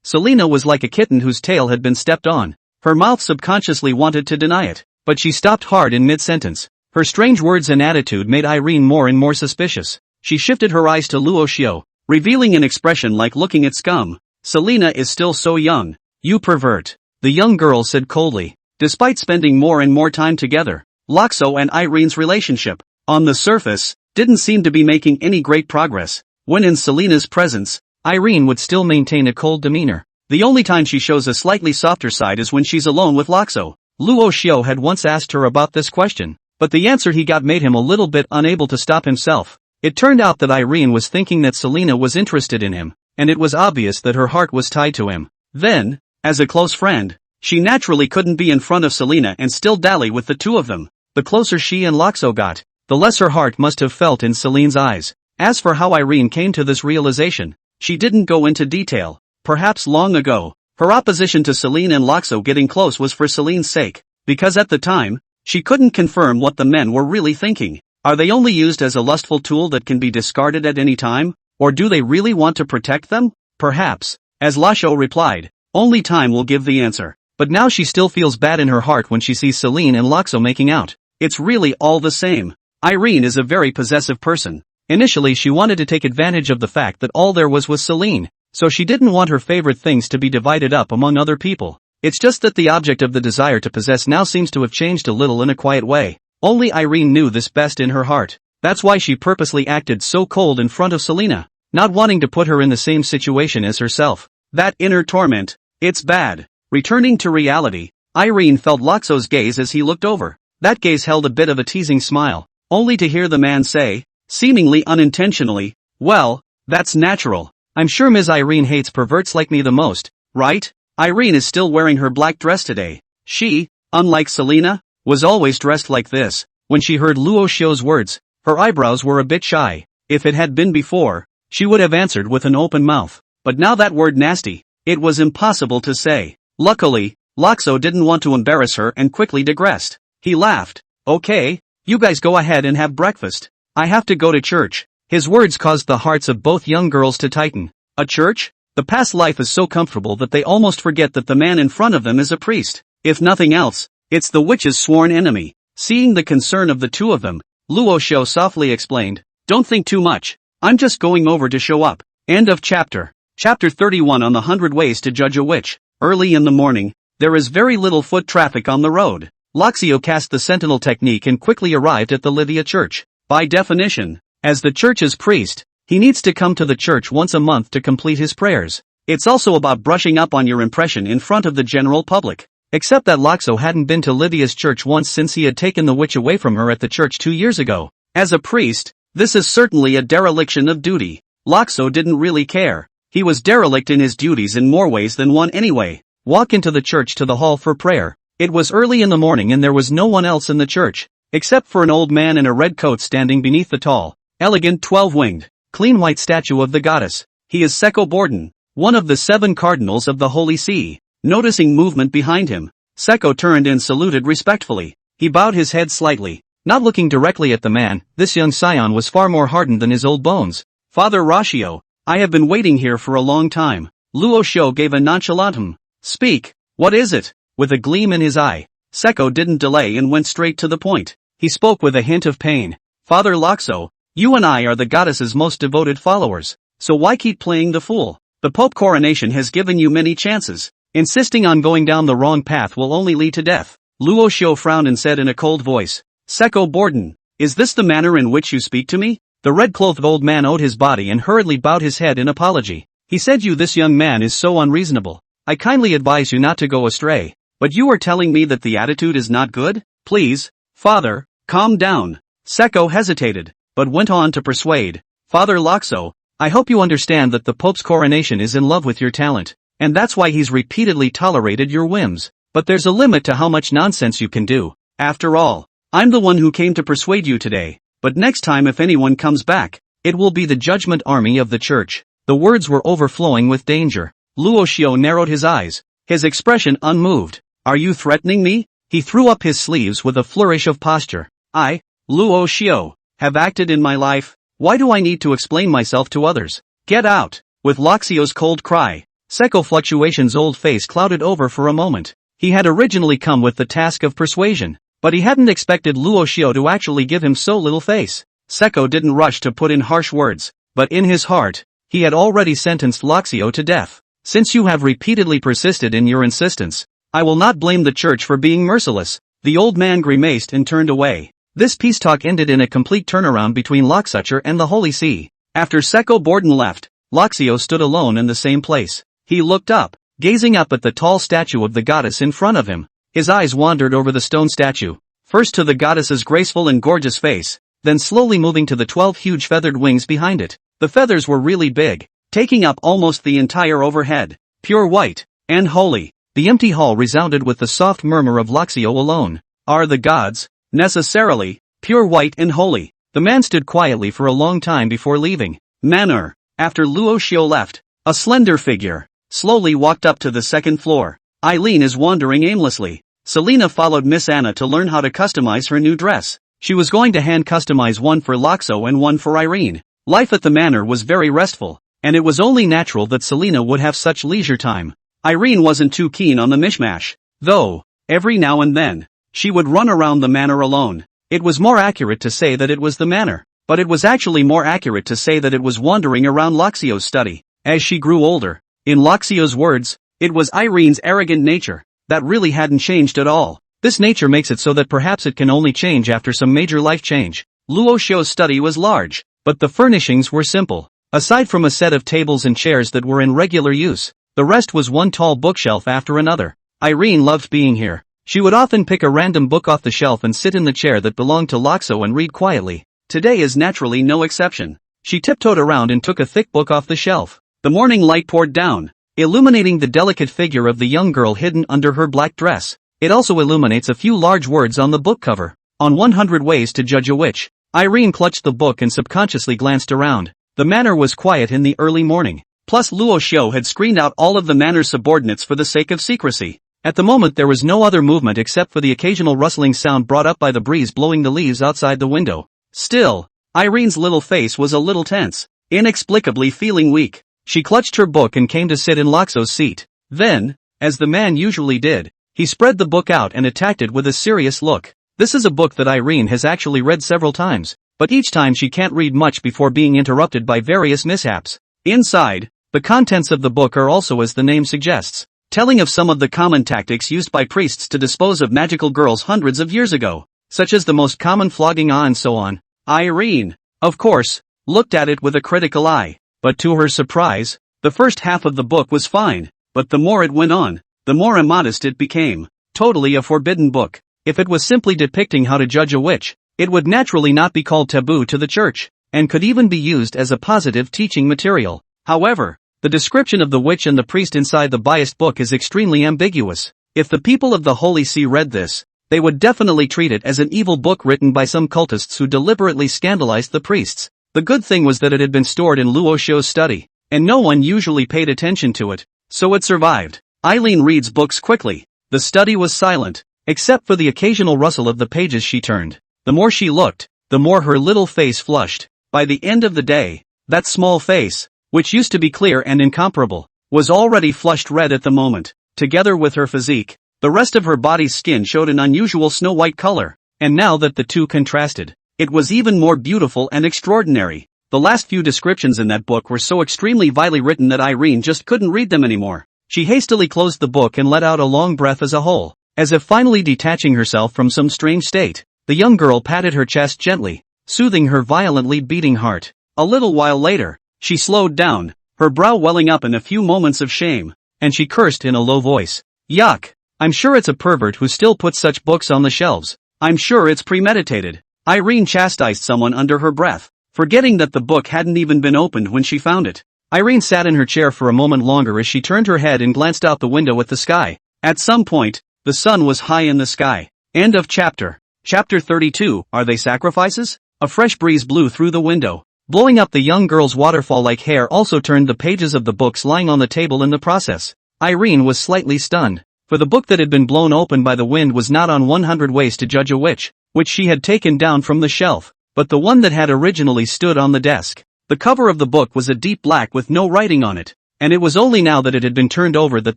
Selena was like a kitten whose tail had been stepped on. Her mouth subconsciously wanted to deny it, but she stopped hard in mid-sentence. Her strange words and attitude made Irene more and more suspicious. She shifted her eyes to Luo Xiao, revealing an expression like looking at scum. Selena is still so young. You pervert. The young girl said coldly. Despite spending more and more time together, Loxo and Irene's relationship, on the surface, didn't seem to be making any great progress. When in Selena's presence, Irene would still maintain a cold demeanor. The only time she shows a slightly softer side is when she's alone with Loxo. Luo Xiao had once asked her about this question, but the answer he got made him a little bit unable to stop himself. It turned out that Irene was thinking that Selena was interested in him, and it was obvious that her heart was tied to him. Then, as a close friend, she naturally couldn't be in front of Selena and still dally with the two of them. The closer she and Loxo got, the less her heart must have felt in Celine's eyes. As for how Irene came to this realization, she didn't go into detail. Perhaps long ago, her opposition to Celine and Loxo getting close was for Celine's sake, because at the time, she couldn't confirm what the men were really thinking. Are they only used as a lustful tool that can be discarded at any time, or do they really want to protect them? Perhaps, as Lasho replied, only time will give the answer. But now she still feels bad in her heart when she sees Celine and Loxo making out. It's really all the same. Irene is a very possessive person. Initially she wanted to take advantage of the fact that all there was Celine, so she didn't want her favorite things to be divided up among other people. It's just that the object of the desire to possess now seems to have changed a little in a quiet way. Only Irene knew this best in her heart. That's why she purposely acted so cold in front of Selena, not wanting to put her in the same situation as herself. That inner torment, it's bad. Returning to reality, Irene felt Loxo's gaze as he looked over. That gaze held a bit of a teasing smile, only to hear the man say, seemingly unintentionally, well, that's natural. I'm sure Ms. Irene hates perverts like me the most, right? Irene is still wearing her black dress today. She, unlike Selena, was always dressed like this. When she heard Luo Xiao's words, her eyebrows were a bit shy. If it had been before, she would have answered with an open mouth. But now that word nasty, it was impossible to say. Luckily, Loxo didn't want to embarrass her and quickly digressed. He laughed. Okay, you guys go ahead and have breakfast. I have to go to church. His words caused the hearts of both young girls to tighten. A church? The past life is so comfortable that they almost forget that the man in front of them is a priest. If nothing else, it's the witch's sworn enemy. Seeing the concern of the two of them, Luo Xiao softly explained, don't think too much. I'm just going over to show up. End of chapter. Chapter 31 on the 100 Ways to Judge a Witch. Early in the morning, there is very little foot traffic on the road. Loxio cast the sentinel technique and quickly arrived at the Lydia church. By definition, as the church's priest, he needs to come to the church once a month to complete his prayers. It's also about brushing up on your impression in front of the general public. Except that Loxo hadn't been to Lydia's church once since he had taken the witch away from her at the church 2 years ago. As a priest, this is certainly a dereliction of duty. Loxo didn't really care. He was derelict in his duties in more ways than one anyway. Walk into the church to the hall for prayer. It was early in the morning and there was no one else in the church, except for an old man in a red coat standing beneath the tall, elegant 12-winged, clean white statue of the goddess. He is Sekko Borden, one of the 7 cardinals of the Holy See. Noticing movement behind him, Sekko turned and saluted respectfully. He bowed his head slightly, not looking directly at the man. This young scion was far more hardened than his old bones. Father Rashio, I have been waiting here for a long time. Luo Xiao gave a nonchalant Speak, what is it? With a gleam in his eye, Sekko didn't delay and went straight to the point. He spoke with a hint of pain. Father Loxo, you and I are the goddess's most devoted followers, so why keep playing the fool? The Pope coronation has given you many chances. Insisting on going down the wrong path will only lead to death. Luo Xiao frowned and said in a cold voice, Sekko Borden, is this the manner in which you speak to me? The red-clothed old man owed his body and hurriedly bowed his head in apology. He said this young man is so unreasonable. I kindly advise you not to go astray. But you are telling me that the attitude is not good? Please, father, calm down. Seko hesitated, but went on to persuade. Father Loxo, I hope you understand that the Pope's coronation is in love with your talent, and that's why he's repeatedly tolerated your whims. But there's a limit to how much nonsense you can do. After all, I'm the one who came to persuade you today, but next time if anyone comes back, it will be the judgment army of the church. The words were overflowing with danger. Luo Xiao narrowed his eyes, his expression unmoved. Are you threatening me? He threw up his sleeves with a flourish of posture. I, Luo Xiao, have acted in my life. Why do I need to explain myself to others? Get out! With Loxio's cold cry, Seko Fluctuation's old face clouded over for a moment. He had originally come with the task of persuasion, but he hadn't expected Luo Xiao to actually give him so little face. Seko didn't rush to put in harsh words, but in his heart, he had already sentenced Loxio to death. Since you have repeatedly persisted in your insistence, I will not blame the church for being merciless. The old man grimaced and turned away. This peace talk ended in a complete turnaround between Loxucher and the Holy See. After Seko Borden left, Loxio stood alone in the same place. He looked up, gazing up at the tall statue of the goddess in front of him. His eyes wandered over the stone statue, first to the goddess's graceful and gorgeous face, then slowly moving to the 12 huge feathered wings behind it. The feathers were really big, taking up almost the entire overhead, pure white, and holy. The empty hall resounded with the soft murmur of Loxio alone. Are the gods, necessarily, pure white and holy? The man stood quietly for a long time before leaving. Manner. After Luo Xiao left, a slender figure slowly walked up to the second floor. Eileen is wandering aimlessly. Selena followed Miss Anna to learn how to customize her new dress. She was going to hand customize one for Loxo and one for Irene. Life at the manor was very restful, and it was only natural that Selena would have such leisure time. Irene wasn't too keen on the mishmash, though, every now and then, she would run around the manor alone. It was more accurate to say that it was the manor, but it was actually more accurate to say that it was wandering around Loxio's study. As she grew older, in Loxio's words, it was Irene's arrogant nature that really hadn't changed at all. This nature makes it so that perhaps it can only change after some major life change. Luo Xiao's study was large, but the furnishings were simple. Aside from a set of tables and chairs that were in regular use, the rest was one tall bookshelf after another. Irene loved being here. She would often pick a random book off the shelf and sit in the chair that belonged to Loxo and read quietly. Today is naturally no exception. She tiptoed around and took a thick book off the shelf. The morning light poured down, illuminating the delicate figure of the young girl hidden under her black dress. It also illuminates a few large words on the book cover. On 100 Ways to Judge a Witch. Irene clutched the book and subconsciously glanced around. The manor was quiet in the early morning. Plus Luo Xiao had screened out all of the manor's subordinates for the sake of secrecy. At the moment there was no other movement except for the occasional rustling sound brought up by the breeze blowing the leaves outside the window. Still, Irene's little face was a little tense, inexplicably feeling weak. She clutched her book and came to sit in Loxo's seat. Then, as the man usually did, he spread the book out and attacked it with a serious look. This is a book that Irene has actually read several times, but each time she can't read much before being interrupted by various mishaps. Inside, the contents of the book are also as the name suggests, telling of some of the common tactics used by priests to dispose of magical girls hundreds of years ago, such as the most common flogging and so on. Irene, of course, looked at it with a critical eye, but to her surprise, the first half of the book was fine, but the more it went on, the more immodest it became. Totally a forbidden book. If it was simply depicting how to judge a witch, it would naturally not be called taboo to the church, and could even be used as a positive teaching material. However, the description of the witch and the priest inside the biased book is extremely ambiguous. If the people of the Holy See read this, they would definitely treat it as an evil book written by some cultists who deliberately scandalized the priests. The good thing was that it had been stored in Luo Xiao's study, and no one usually paid attention to it, so it survived. Eileen reads books quickly. The study was silent, except for the occasional rustle of the pages she turned. The more she looked, the more her little face flushed. By the end of the day, that small face, which used to be clear and incomparable, was already flushed red at the moment. Together with her physique, the rest of her body's skin showed an unusual snow-white color, and now that the two contrasted, it was even more beautiful and extraordinary. The last few descriptions in that book were so extremely vilely written that Irene just couldn't read them anymore. She hastily closed the book and let out a long breath as a whole, as if finally detaching herself from some strange state. The young girl patted her chest gently, soothing her violently beating heart. A little while later, she slowed down, her brow welling up in a few moments of shame, and she cursed in a low voice. Yuck! I'm sure it's a pervert who still puts such books on the shelves. I'm sure it's premeditated. Irene chastised someone under her breath, forgetting that the book hadn't even been opened when she found it. Irene sat in her chair for a moment longer as she turned her head and glanced out the window at the sky. At some point, the sun was high in the sky. End of chapter. Chapter 32, Are They Sacrifices? A fresh breeze blew through the window, blowing up the young girl's waterfall-like hair. Also turned the pages of the books lying on the table in the process. Irene was slightly stunned, for the book that had been blown open by the wind was not on 100 Ways to Judge a Witch, which she had taken down from the shelf, but the one that had originally stood on the desk. The cover of the book was a deep black with no writing on it, and it was only now that it had been turned over that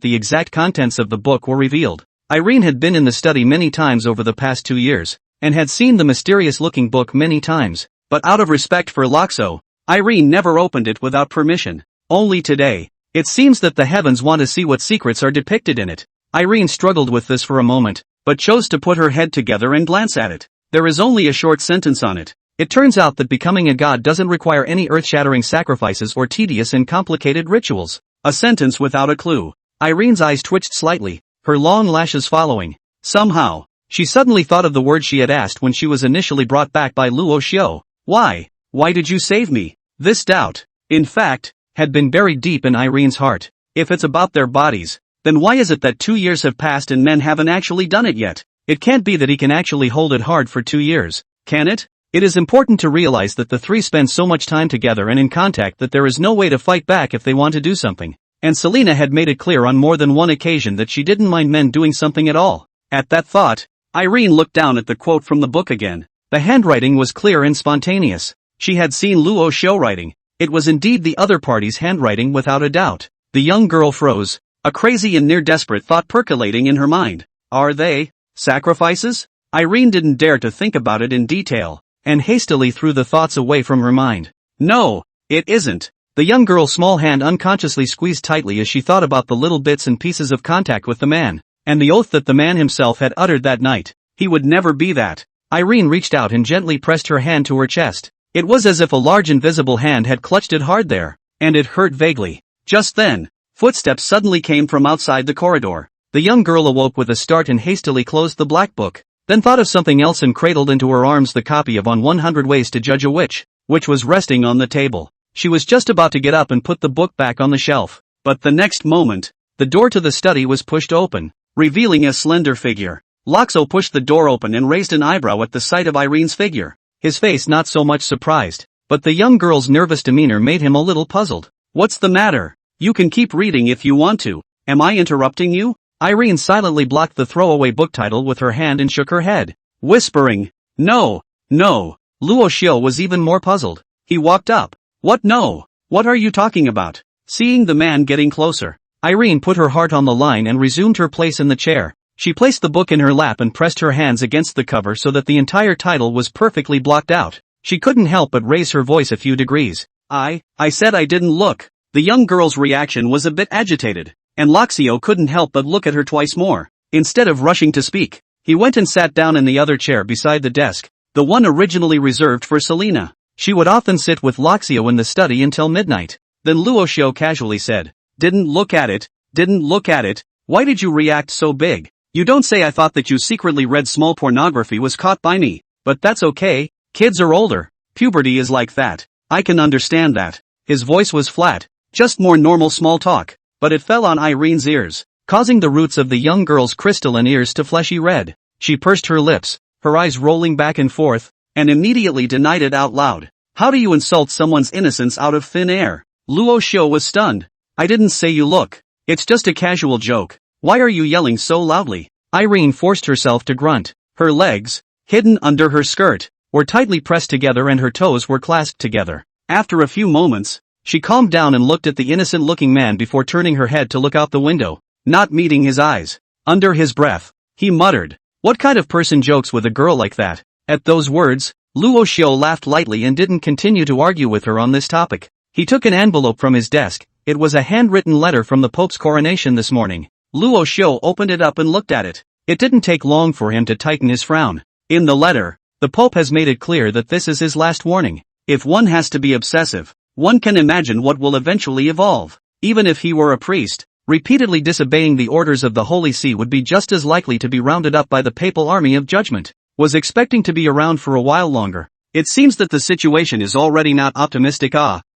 the exact contents of the book were revealed. Irene had been in the study many times over the past 2 years, and had seen the mysterious-looking book many times, but out of respect for Loxo, Irene never opened it without permission. Only today, it seems that the heavens want to see what secrets are depicted in it. Irene struggled with this for a moment, but chose to put her head together and glance at it. There is only a short sentence on it. It turns out that becoming a god doesn't require any earth-shattering sacrifices or tedious and complicated rituals. A sentence without a clue. Irene's eyes twitched slightly, her long lashes following. Somehow, she suddenly thought of the word she had asked when she was initially brought back by Luo Xiao. Why? Why did you save me? This doubt, in fact, had been buried deep in Irene's heart. If it's about their bodies, then why is it that 2 years have passed and men haven't actually done it yet? It can't be that he can actually hold it hard for 2 years, can it? It is important to realize that the three spend so much time together and in contact that there is no way to fight back if they want to do something. And Selena had made it clear on more than one occasion that she didn't mind men doing something at all. At that thought, Irene looked down at the quote from the book again. The handwriting was clear and spontaneous. She had seen Luo Xiao writing. It was indeed the other party's handwriting without a doubt. The young girl froze, a crazy and near-desperate thought percolating in her mind. Are they sacrifices? Irene didn't dare to think about it in detail, and hastily threw the thoughts away from her mind. No, it isn't. The young girl's small hand unconsciously squeezed tightly as she thought about the little bits and pieces of contact with the man, and the oath that the man himself had uttered that night. He would never be that. Irene reached out and gently pressed her hand to her chest. It was as if a large invisible hand had clutched it hard there, and it hurt vaguely. Just then, footsteps suddenly came from outside the corridor. The young girl awoke with a start and hastily closed the black book, then thought of something else and cradled into her arms the copy of On 100 Ways to Judge a Witch, which was resting on the table. She was just about to get up and put the book back on the shelf, but the next moment, the door to the study was pushed open, revealing a slender figure. Loxo pushed the door open and raised an eyebrow at the sight of Irene's figure. His face not so much surprised, but the young girl's nervous demeanor made him a little puzzled. What's the matter? You can keep reading if you want to. Am I interrupting you? Irene silently blocked the throwaway book title with her hand and shook her head, whispering, No, no. Luo Xiao was even more puzzled. He walked up. What no? What are you talking about? Seeing the man getting closer, Irene put her heart on the line and resumed her place in the chair. She placed the book in her lap and pressed her hands against the cover so that the entire title was perfectly blocked out. She couldn't help but raise her voice a few degrees. I said I didn't look. The young girl's reaction was a bit agitated, and Loxio couldn't help but look at her twice more. Instead of rushing to speak, he went and sat down in the other chair beside the desk, the one originally reserved for Selena. She would often sit with Loxio in the study until midnight. Then Luo Xiao casually said, Didn't look at it. Why did you react so big? You don't say. I thought that you secretly read small pornography was caught by me, but that's okay. Kids are older. Puberty is like that. I can understand that. His voice was flat, just more normal small talk, but it fell on Irene's ears, causing the roots of the young girl's crystalline ears to fleshy red. She pursed her lips, her eyes rolling back and forth, and immediately denied it out loud. How do you insult someone's innocence out of thin air? Luo Xiao was stunned. I didn't say you look. It's just a casual joke. Why are you yelling so loudly? Irene forced herself to grunt. Her legs, hidden under her skirt, were tightly pressed together and her toes were clasped together. After a few moments, she calmed down and looked at the innocent-looking man before turning her head to look out the window, not meeting his eyes. Under his breath, he muttered, What kind of person jokes with a girl like that? At those words, Luo Xiao laughed lightly and didn't continue to argue with her on this topic. He took an envelope from his desk. It was a handwritten letter from the Pope's coronation this morning. Luo Xiao opened it up and looked at it. It didn't take long for him to tighten his frown. In the letter, the Pope has made it clear that this is his last warning. If one has to be obsessive, one can imagine what will eventually evolve. Even if he were a priest, repeatedly disobeying the orders of the Holy See would be just as likely to be rounded up by the papal army of judgment. was expecting to be around for a while longer. It seems that the situation is already not optimistic.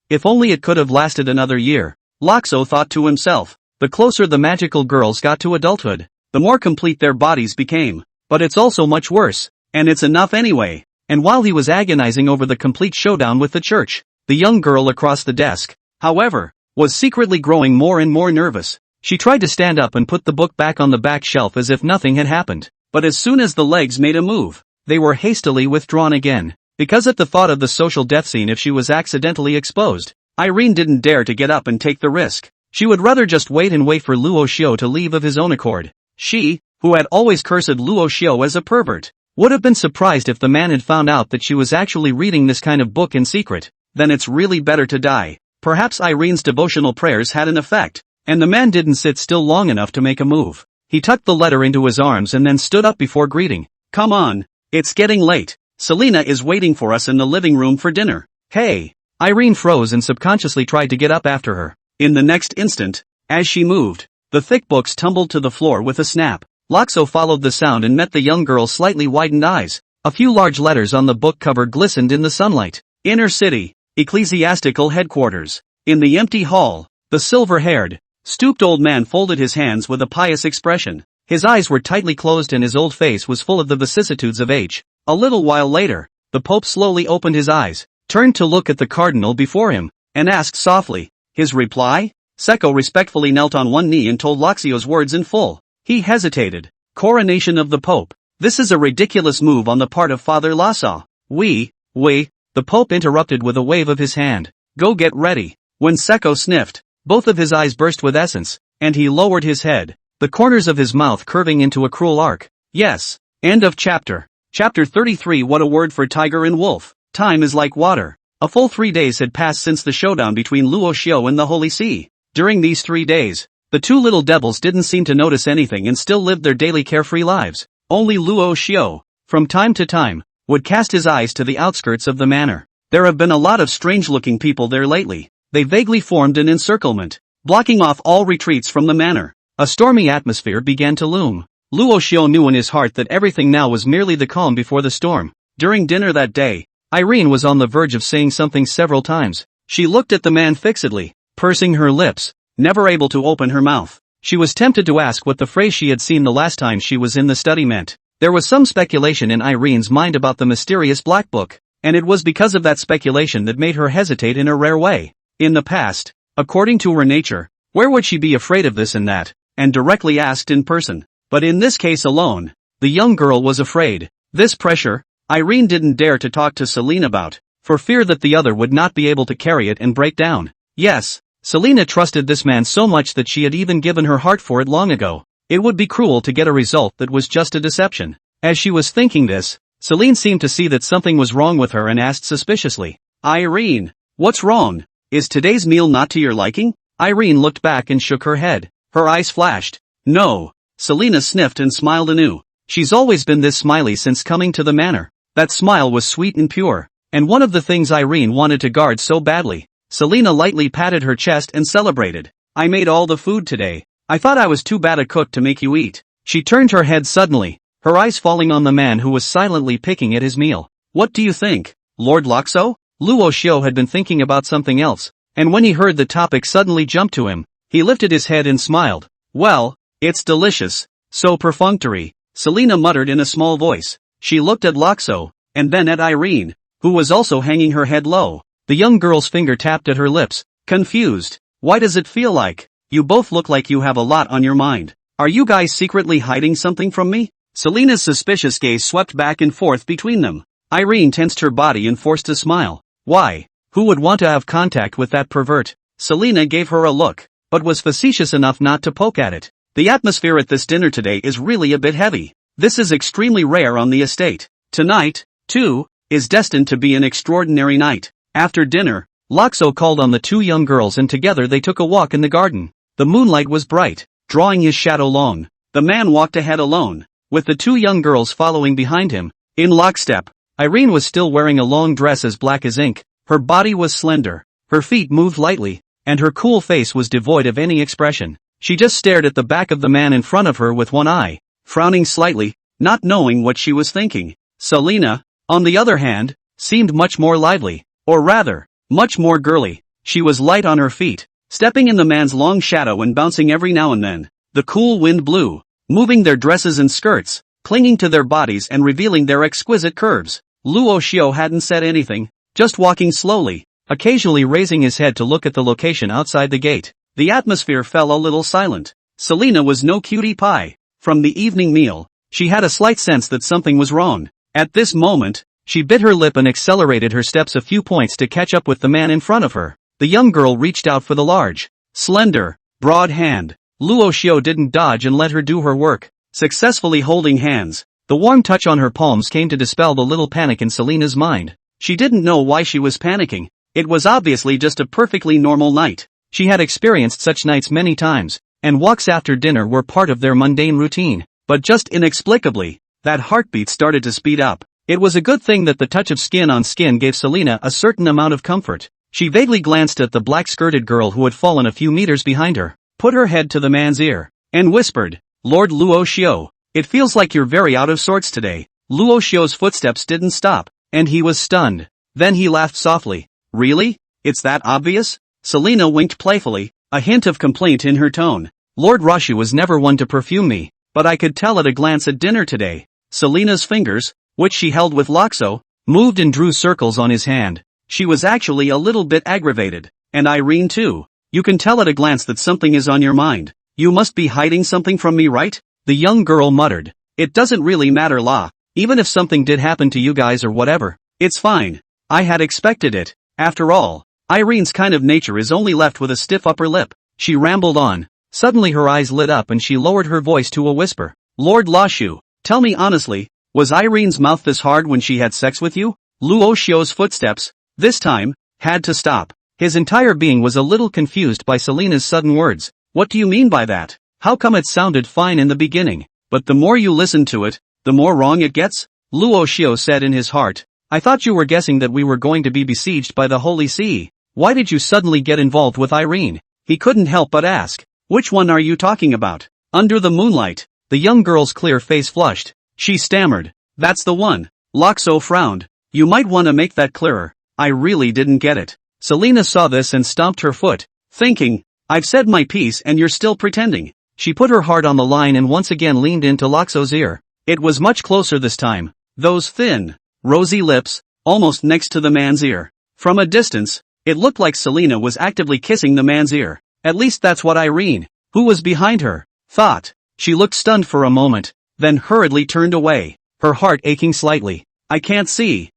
If only it could have lasted another year. Loxo thought to himself. The closer the magical girls got to adulthood, the more complete their bodies became. But it's also much worse. And it's enough anyway. And while he was agonizing over the complete showdown with the church, the young girl across the desk, however, was secretly growing more and more nervous. She tried to stand up and put the book back on the back shelf as if nothing had happened. But as soon as the legs made a move, they were hastily withdrawn again. Because at the thought of the social death scene if she was accidentally exposed, Irene didn't dare to get up and take the risk. She would rather just wait for Luo Xiao to leave of his own accord. She, who had always cursed Luo Xiao as a pervert, would have been surprised if the man had found out that she was actually reading this kind of book in secret. Then it's really better to die. Perhaps Irene's devotional prayers had an effect, and the man didn't sit still long enough to make a move. He tucked the letter into his arms and then stood up before greeting. Come on, it's getting late. Selena is waiting for us in the living room for dinner. Hey! Irene froze and subconsciously tried to get up after her. In the next instant, as she moved, the thick books tumbled to the floor with a snap. Loxo followed the sound and met the young girl's slightly widened eyes. A few large letters on the book cover glistened in the sunlight. Inner City, Ecclesiastical Headquarters. In the empty hall, the silver-haired, stooped old man folded his hands with a pious expression. His eyes were tightly closed and his old face was full of the vicissitudes of age. A little while later, the Pope slowly opened his eyes, turned to look at the cardinal before him, and asked softly. His reply? Secco respectfully knelt on one knee and told Loxio's words in full. He hesitated. Coronation of the Pope. This is a ridiculous move on the part of Father Lhasa. The Pope interrupted with a wave of his hand. Go get ready. When Secco sniffed, both of his eyes burst with essence, and he lowered his head, the corners of his mouth curving into a cruel arc. Yes. End of chapter. Chapter 33. What a word for tiger and wolf. Time is like water. A full 3 days had passed since the showdown between Luo Xiao and the Holy See. During these 3 days, the two little devils didn't seem to notice anything and still lived their daily carefree lives. Only Luo Xiao, from time to time, would cast his eyes to the outskirts of the manor. There have been a lot of strange-looking people there lately. They vaguely formed an encirclement, blocking off all retreats from the manor. A stormy atmosphere began to loom. Luo Xiao knew in his heart that everything now was merely the calm before the storm. During dinner that day, Irene was on the verge of saying something several times. She looked at the man fixedly, pursing her lips, never able to open her mouth. She was tempted to ask what the phrase she had seen the last time she was in the study meant. There was some speculation in Irene's mind about the mysterious black book, and it was because of that speculation that made her hesitate in a rare way. In the past, according to her nature, where would she be afraid of this and that, and directly asked in person? But in this case alone, the young girl was afraid. This pressure, Irene didn't dare to talk to Selena about, for fear that the other would not be able to carry it and break down. Yes, Selena trusted this man so much that she had even given her heart for it long ago. It would be cruel to get a result that was just a deception. As she was thinking this, Selene seemed to see that something was wrong with her and asked suspiciously, Irene, what's wrong? Is today's meal not to your liking? Irene looked back and shook her head. Her eyes flashed. No. Selena sniffed and smiled anew. She's always been this smiley since coming to the manor. That smile was sweet and pure, and one of the things Irene wanted to guard so badly. Selena lightly patted her chest and celebrated. I made all the food today. I thought I was too bad a cook to make you eat. She turned her head suddenly, her eyes falling on the man who was silently picking at his meal. What do you think, Lord Loxo? Luo Xiao had been thinking about something else, and when he heard the topic suddenly jump to him, he lifted his head and smiled. Well, it's delicious. So perfunctory, Selena muttered in a small voice. She looked at Loxo, and then at Irene, who was also hanging her head low. The young girl's finger tapped at her lips, confused. Why does it feel like? You both look like you have a lot on your mind. Are you guys secretly hiding something from me? Selena's suspicious gaze swept back and forth between them. Irene tensed her body and forced a smile. Why? Who would want to have contact with that pervert? Selena gave her a look, but was facetious enough not to poke at it. The atmosphere at this dinner today is really a bit heavy. This is extremely rare on the estate. Tonight, too, is destined to be an extraordinary night. After dinner, Loxo called on the two young girls and together they took a walk in the garden. The moonlight was bright, drawing his shadow long. The man walked ahead alone, with the two young girls following behind him. In lockstep, Irene was still wearing a long dress as black as ink. Her body was slender, her feet moved lightly, and her cool face was devoid of any expression. She just stared at the back of the man in front of her with one eye, frowning slightly, not knowing what she was thinking. Selena, on the other hand, seemed much more lively, or rather, much more girly. She was light on her feet, stepping in the man's long shadow and bouncing every now and then. The cool wind blew, moving their dresses and skirts, clinging to their bodies and revealing their exquisite curves. Luo Xiao hadn't said anything, just walking slowly, occasionally raising his head to look at the location outside the gate. The atmosphere fell a little silent. Selena was no cutie pie. From the evening meal, she had a slight sense that something was wrong. At this moment, she bit her lip and accelerated her steps a few points to catch up with the man in front of her. The young girl reached out for the large, slender, broad hand. Luo Xiao didn't dodge and let her do her work, successfully holding hands. The warm touch on her palms came to dispel the little panic in Selena's mind. She didn't know why she was panicking. It was obviously just a perfectly normal night. She had experienced such nights many times, and walks after dinner were part of their mundane routine. But just inexplicably, that heartbeat started to speed up. It was a good thing that the touch of skin on skin gave Selena a certain amount of comfort. She vaguely glanced at the black-skirted girl who had fallen a few meters behind her, put her head to the man's ear, and whispered, "Lord Luo Xiao, it feels like you're very out of sorts today." Luo Xiao's footsteps didn't stop, and he was stunned. Then he laughed softly. "Really? It's that obvious?" Selena winked playfully, a hint of complaint in her tone. "Lord Rashu was never one to perfume me, but I could tell at a glance at dinner today." Selena's fingers, which she held with Loxo, moved and drew circles on his hand. She was actually a little bit aggravated. "And Irene too. You can tell at a glance that something is on your mind. You must be hiding something from me, right?" The young girl muttered. "It doesn't really matter, La. Even if something did happen to you guys or whatever, it's fine. I had expected it. After all, Irene's kind of nature is only left with a stiff upper lip." She rambled on. Suddenly her eyes lit up and she lowered her voice to a whisper. "Lord Lashu, tell me honestly, was Irene's mouth this hard when she had sex with you?" Luo Xiao's footsteps, this time, had to stop. His entire being was a little confused by Selena's sudden words. "What do you mean by that? How come it sounded fine in the beginning, but the more you listen to it, the more wrong it gets?" Luo Xiao said in his heart. "I thought you were guessing that we were going to be besieged by the Holy See. Why did you suddenly get involved with Irene?" He couldn't help but ask. "Which one are you talking about?" "Under the moonlight." The young girl's clear face flushed. She stammered. "That's the one." Loxo frowned. "You might want to make that clearer. I really didn't get it." Selena saw this and stomped her foot, thinking, "I've said my piece and you're still pretending." She put her heart on the line and once again leaned into Loxo's ear. It was much closer this time. Those thin, rosy lips, almost next to the man's ear. From a distance, it looked like Selena was actively kissing the man's ear. At least that's what Irene, who was behind her, thought. She looked stunned for a moment, then hurriedly turned away, her heart aching slightly. I can't see,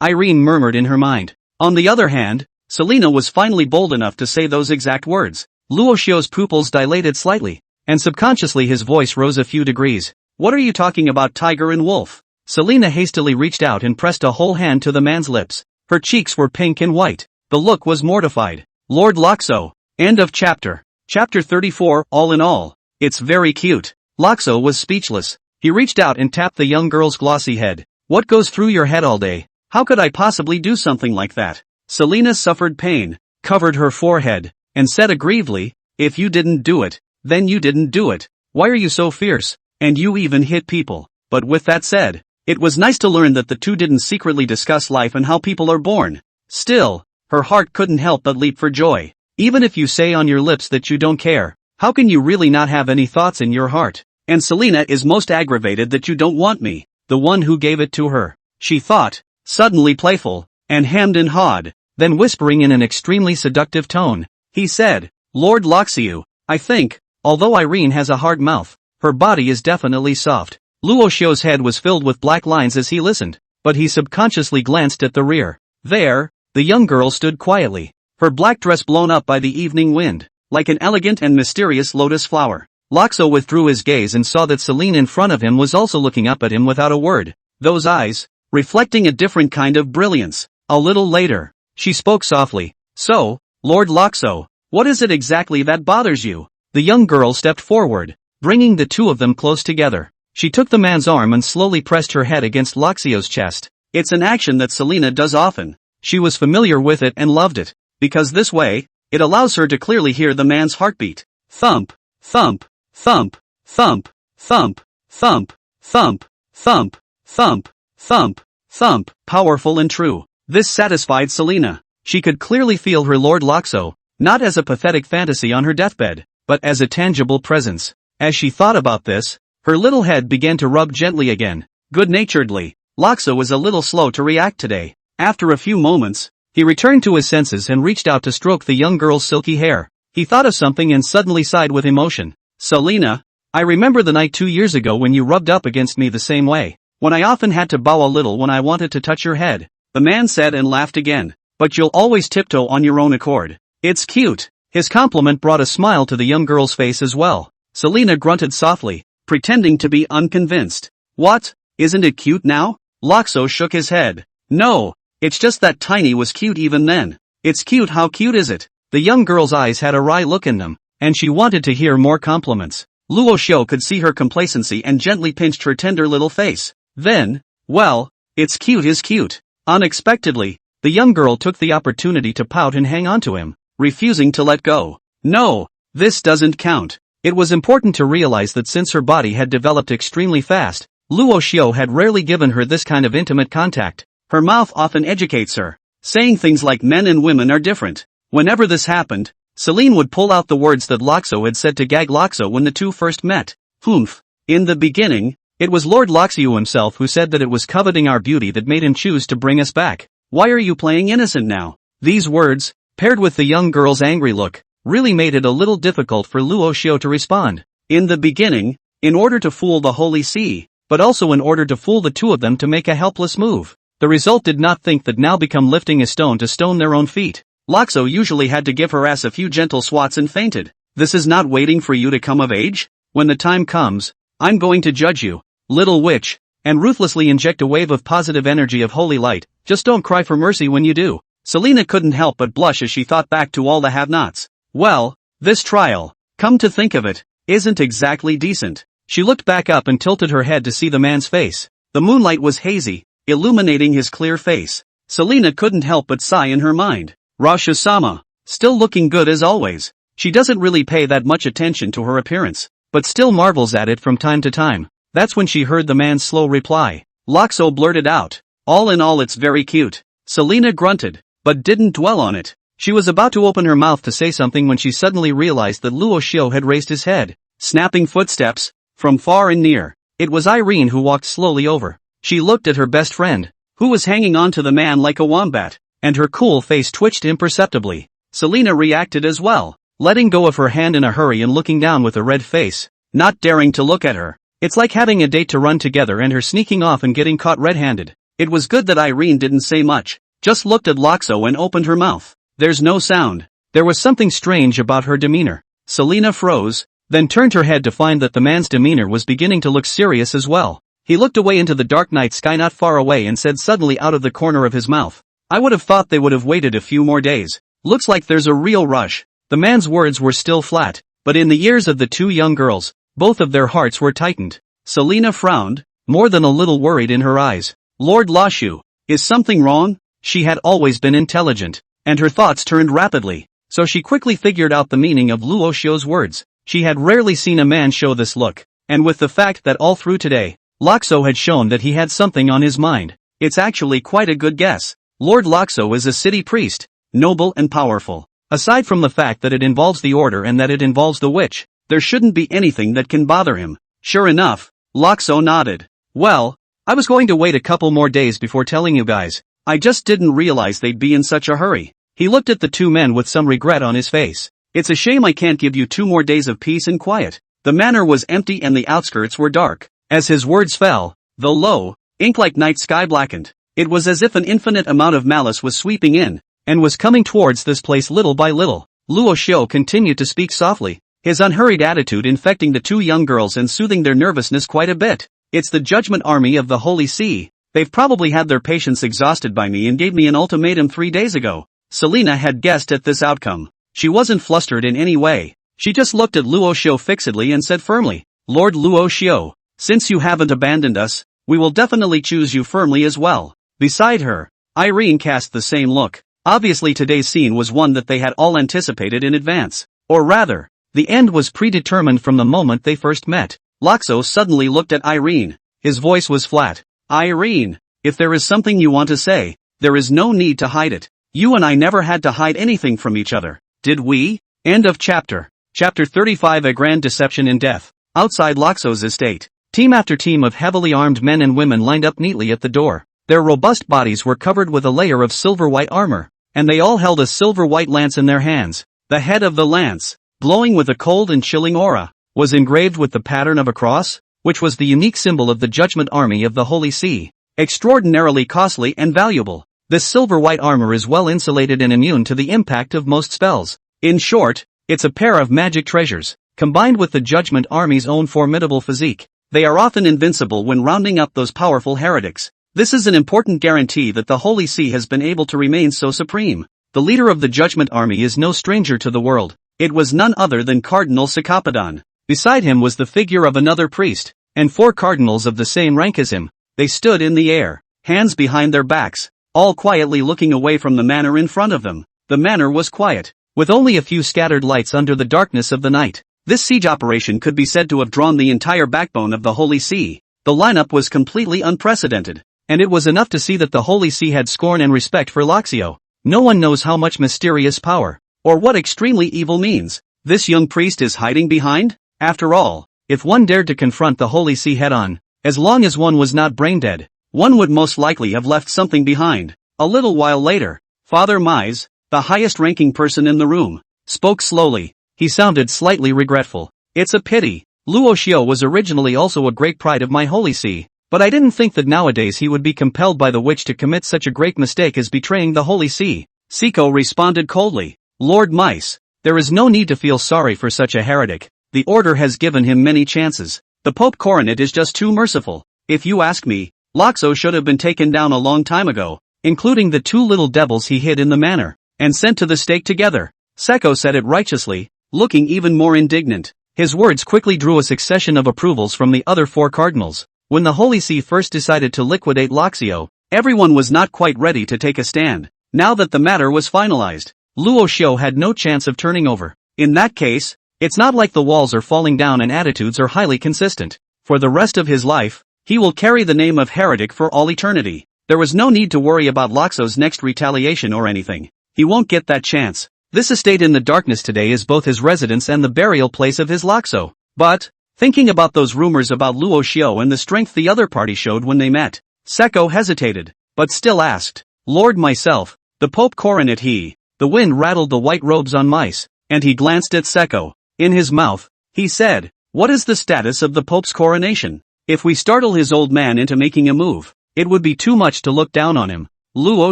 Irene murmured in her mind. On the other hand, Selena was finally bold enough to say those exact words. Luo Xiao's pupils dilated slightly, and subconsciously his voice rose a few degrees. "What are you talking about, tiger and wolf?" Selena hastily reached out and pressed a whole hand to the man's lips. Her cheeks were pink and white. The look was mortified. Lord Loxo. End of chapter. Chapter 34. All in all, it's very cute. Loxo was speechless. He reached out and tapped the young girl's glossy head. "What goes through your head all day? How could I possibly do something like that?" Selena suffered pain, covered her forehead, and said aggrievedly, "If you didn't do it, then you didn't do it. Why are you so fierce? And you even hit people." But with that said, it was nice to learn that the two didn't secretly discuss life and how people are born. Still, her heart couldn't help but leap for joy. Even if you say on your lips that you don't care, how can you really not have any thoughts in your heart? And Selena is most aggravated that you don't want me, the one who gave it to her, she thought, suddenly playful, and hemmed and hawed, then whispering in an extremely seductive tone. He said, "Lord Loxiu, I think, although Irene has a hard mouth, her body is definitely soft." Luo Xiao's head was filled with black lines as he listened, but he subconsciously glanced at the rear. There, the young girl stood quietly, her black dress blown up by the evening wind, like an elegant and mysterious lotus flower. Loxo withdrew his gaze and saw that Selene in front of him was also looking up at him without a word, those eyes, reflecting a different kind of brilliance. A little later, she spoke softly. "So, Lord Loxo, what is it exactly that bothers you?" The young girl stepped forward, bringing the two of them close together. She took the man's arm and slowly pressed her head against Loxio's chest. It's an action that Selena does often. She was familiar with it and loved it, because this way, it allows her to clearly hear the man's heartbeat. Thump, thump, thump, thump, thump, thump, thump, thump, Thump, thump, thump, powerful and true. This satisfied Selena. She could clearly feel her Lord Loxo, not as a pathetic fantasy on her deathbed, but as a tangible presence. As she thought about this, her little head began to rub gently again. Good-naturedly, Loxo was a little slow to react today. After a few moments, he returned to his senses and reached out to stroke the young girl's silky hair. He thought of something and suddenly sighed with emotion. Selena, I remember the night 2 years ago when you rubbed up against me the same way, when I often had to bow a little when I wanted to touch your head. The man said and laughed again. But you'll always tiptoe on your own accord. It's cute. His compliment brought a smile to the young girl's face as well. Selena grunted softly, pretending to be unconvinced. What? Isn't it cute now? Loxo shook his head. No, it's just that Tiny was cute even then. It's cute. How cute is it? The young girl's eyes had a wry look in them, and she wanted to hear more compliments. Luo Xiu could see her complacency and gently pinched her tender little face. Then, well, it's cute is cute. Unexpectedly, the young girl took the opportunity to pout and hang on to him, refusing to let go. No, this doesn't count. It was important to realize that since her body had developed extremely fast, Luo Xiu had rarely given her this kind of intimate contact. Her mouth often educates her, saying things like men and women are different. Whenever this happened, Celine would pull out the words that Loxo had said to gag Loxo when the two first met. Humph. In the beginning, it was Lord Loxiu himself who said that it was coveting our beauty that made him choose to bring us back. Why are you playing innocent now? These words, paired with the young girl's angry look, really made it a little difficult for Luo Xiu to respond. In the beginning, in order to fool the Holy See, but also in order to fool the two of them to make a helpless move. The result did not think that now become lifting a stone to stone their own feet. Loxo usually had to give her ass a few gentle swats and fainted. This is not waiting for you to come of age? When the time comes, I'm going to judge you, little witch, and ruthlessly inject a wave of positive energy of holy light. Just don't cry for mercy when you do. Selena couldn't help but blush as she thought back to all the have-nots. Well, this trial, come to think of it, isn't exactly decent. She looked back up and tilted her head to see the man's face. The moonlight was hazy, illuminating his clear face. Selena couldn't help but sigh in her mind. Rasha-sama, still looking good as always. She doesn't really pay that much attention to her appearance, but still marvels at it from time to time. That's when she heard the man's slow reply. Loxo blurted out, all in all it's very cute. Selena grunted, but didn't dwell on it. She was about to open her mouth to say something when she suddenly realized that Luo Xiu had raised his head. Snapping footsteps, from far and near. It was Irene who walked slowly over. She looked at her best friend, who was hanging on to the man like a wombat, and her cool face twitched imperceptibly. Selena reacted as well, letting go of her hand in a hurry and looking down with a red face, not daring to look at her. It's like having a date to run together and her sneaking off and getting caught red-handed. It was good that Irene didn't say much, just looked at Loxo and opened her mouth. There's no sound. There was something strange about her demeanor. Selena froze, then turned her head to find that the man's demeanor was beginning to look serious as well. He looked away into the dark night sky not far away and said suddenly out of the corner of his mouth, I would have thought they would have waited a few more days. Looks like there's a real rush. The man's words were still flat, but in the ears of the two young girls, both of their hearts were tightened. Selena frowned, more than a little worried in her eyes. Lord Lashu, is something wrong? She had always been intelligent, and her thoughts turned rapidly, so she quickly figured out the meaning of Luo Xiu's words. She had rarely seen a man show this look, and with the fact that all through today, Loxo had shown that he had something on his mind, it's actually quite a good guess. Lord Loxo is a city priest, noble and powerful. Aside from the fact that it involves the order and that it involves the witch, there shouldn't be anything that can bother him. Sure enough, Loxo nodded. Well, I was going to wait a couple more days before telling you guys. I just didn't realize they'd be in such a hurry. He looked at the two men with some regret on his face. It's a shame I can't give you 2 more days of peace and quiet. The manor was empty and the outskirts were dark. As his words fell, the low, ink-like night sky blackened. It was as if an infinite amount of malice was sweeping in, and was coming towards this place little by little. Luo Xiu continued to speak softly, his unhurried attitude infecting the two young girls and soothing their nervousness quite a bit. It's the judgment army of the Holy See. They've probably had their patience exhausted by me and gave me an ultimatum 3 days ago. Selena had guessed at this outcome. She wasn't flustered in any way. She just looked at Luo Xiu fixedly and said firmly, Lord Luo Xiu, since you haven't abandoned us, we will definitely choose you firmly as well. Beside her, Irene cast the same look. Obviously today's scene was one that they had all anticipated in advance. Or rather, the end was predetermined from the moment they first met. Loxo suddenly looked at Irene. His voice was flat. Irene, if there is something you want to say, there is no need to hide it. You and I never had to hide anything from each other, did we? End of chapter. Chapter 35. A grand deception in death. Outside Loxo's estate, team after team of heavily armed men and women lined up neatly at the door. Their robust bodies were covered with a layer of silver-white armor, and they all held a silver-white lance in their hands. The head of the lance, glowing with a cold and chilling aura, was engraved with the pattern of a cross, which was the unique symbol of the Judgment Army of the Holy See. Extraordinarily costly and valuable, this silver-white armor is well insulated and immune to the impact of most spells. In short, it's a pair of magic treasures, combined with the Judgment Army's own formidable physique. They are often invincible when rounding up those powerful heretics. This is an important guarantee that the Holy See has been able to remain so supreme. The leader of the Judgment Army is no stranger to the world. It was none other than Cardinal Sakapadon. Beside him was the figure of another priest, and 4 cardinals of the same rank as him. They stood in the air, hands behind their backs, all quietly looking away from the manor in front of them. The manor was quiet, with only a few scattered lights under the darkness of the night. This siege operation could be said to have drawn the entire backbone of the Holy See. The lineup was completely unprecedented, and it was enough to see that the Holy See had scorn and respect for Loxio. No one knows how much mysterious power, or what extremely evil means, this young priest is hiding behind? After all, if one dared to confront the Holy See head-on, as long as one was not brain-dead, one would most likely have left something behind. A little while later, Father Mize, the highest-ranking person in the room, spoke slowly. He sounded slightly regretful. It's a pity. Luo Xiao was originally also a great pride of my Holy See, but I didn't think that nowadays he would be compelled by the witch to commit such a great mistake as betraying the Holy See. Siko responded coldly. Lord Mice, there is no need to feel sorry for such a heretic. The order has given him many chances. The Pope Coronet is just too merciful. If you ask me, Loxo should have been taken down a long time ago, including the 2 little devils he hid in the manor, and sent to the stake together. Seko said it righteously, looking even more indignant. His words quickly drew a succession of approvals from the other 4 cardinals. When the Holy See first decided to liquidate Loxio, everyone was not quite ready to take a stand. Now that the matter was finalized, Luo Xiao had no chance of turning over. In that case, it's not like the walls are falling down and attitudes are highly consistent. For the rest of his life, he will carry the name of heretic for all eternity. There was no need to worry about Loxo's next retaliation or anything. He won't get that chance. This estate in the darkness today is both his residence and the burial place of his Loxo. But, thinking about those rumors about Luo Xiao and the strength the other party showed when they met, Seko hesitated, but still asked, Lord myself, the Pope Coronet the wind rattled the white robes on Mice, and he glanced at Seko. In his mouth, he said, what is the status of the Pope's coronation? If we startle his old man into making a move, it would be too much to look down on him. Luo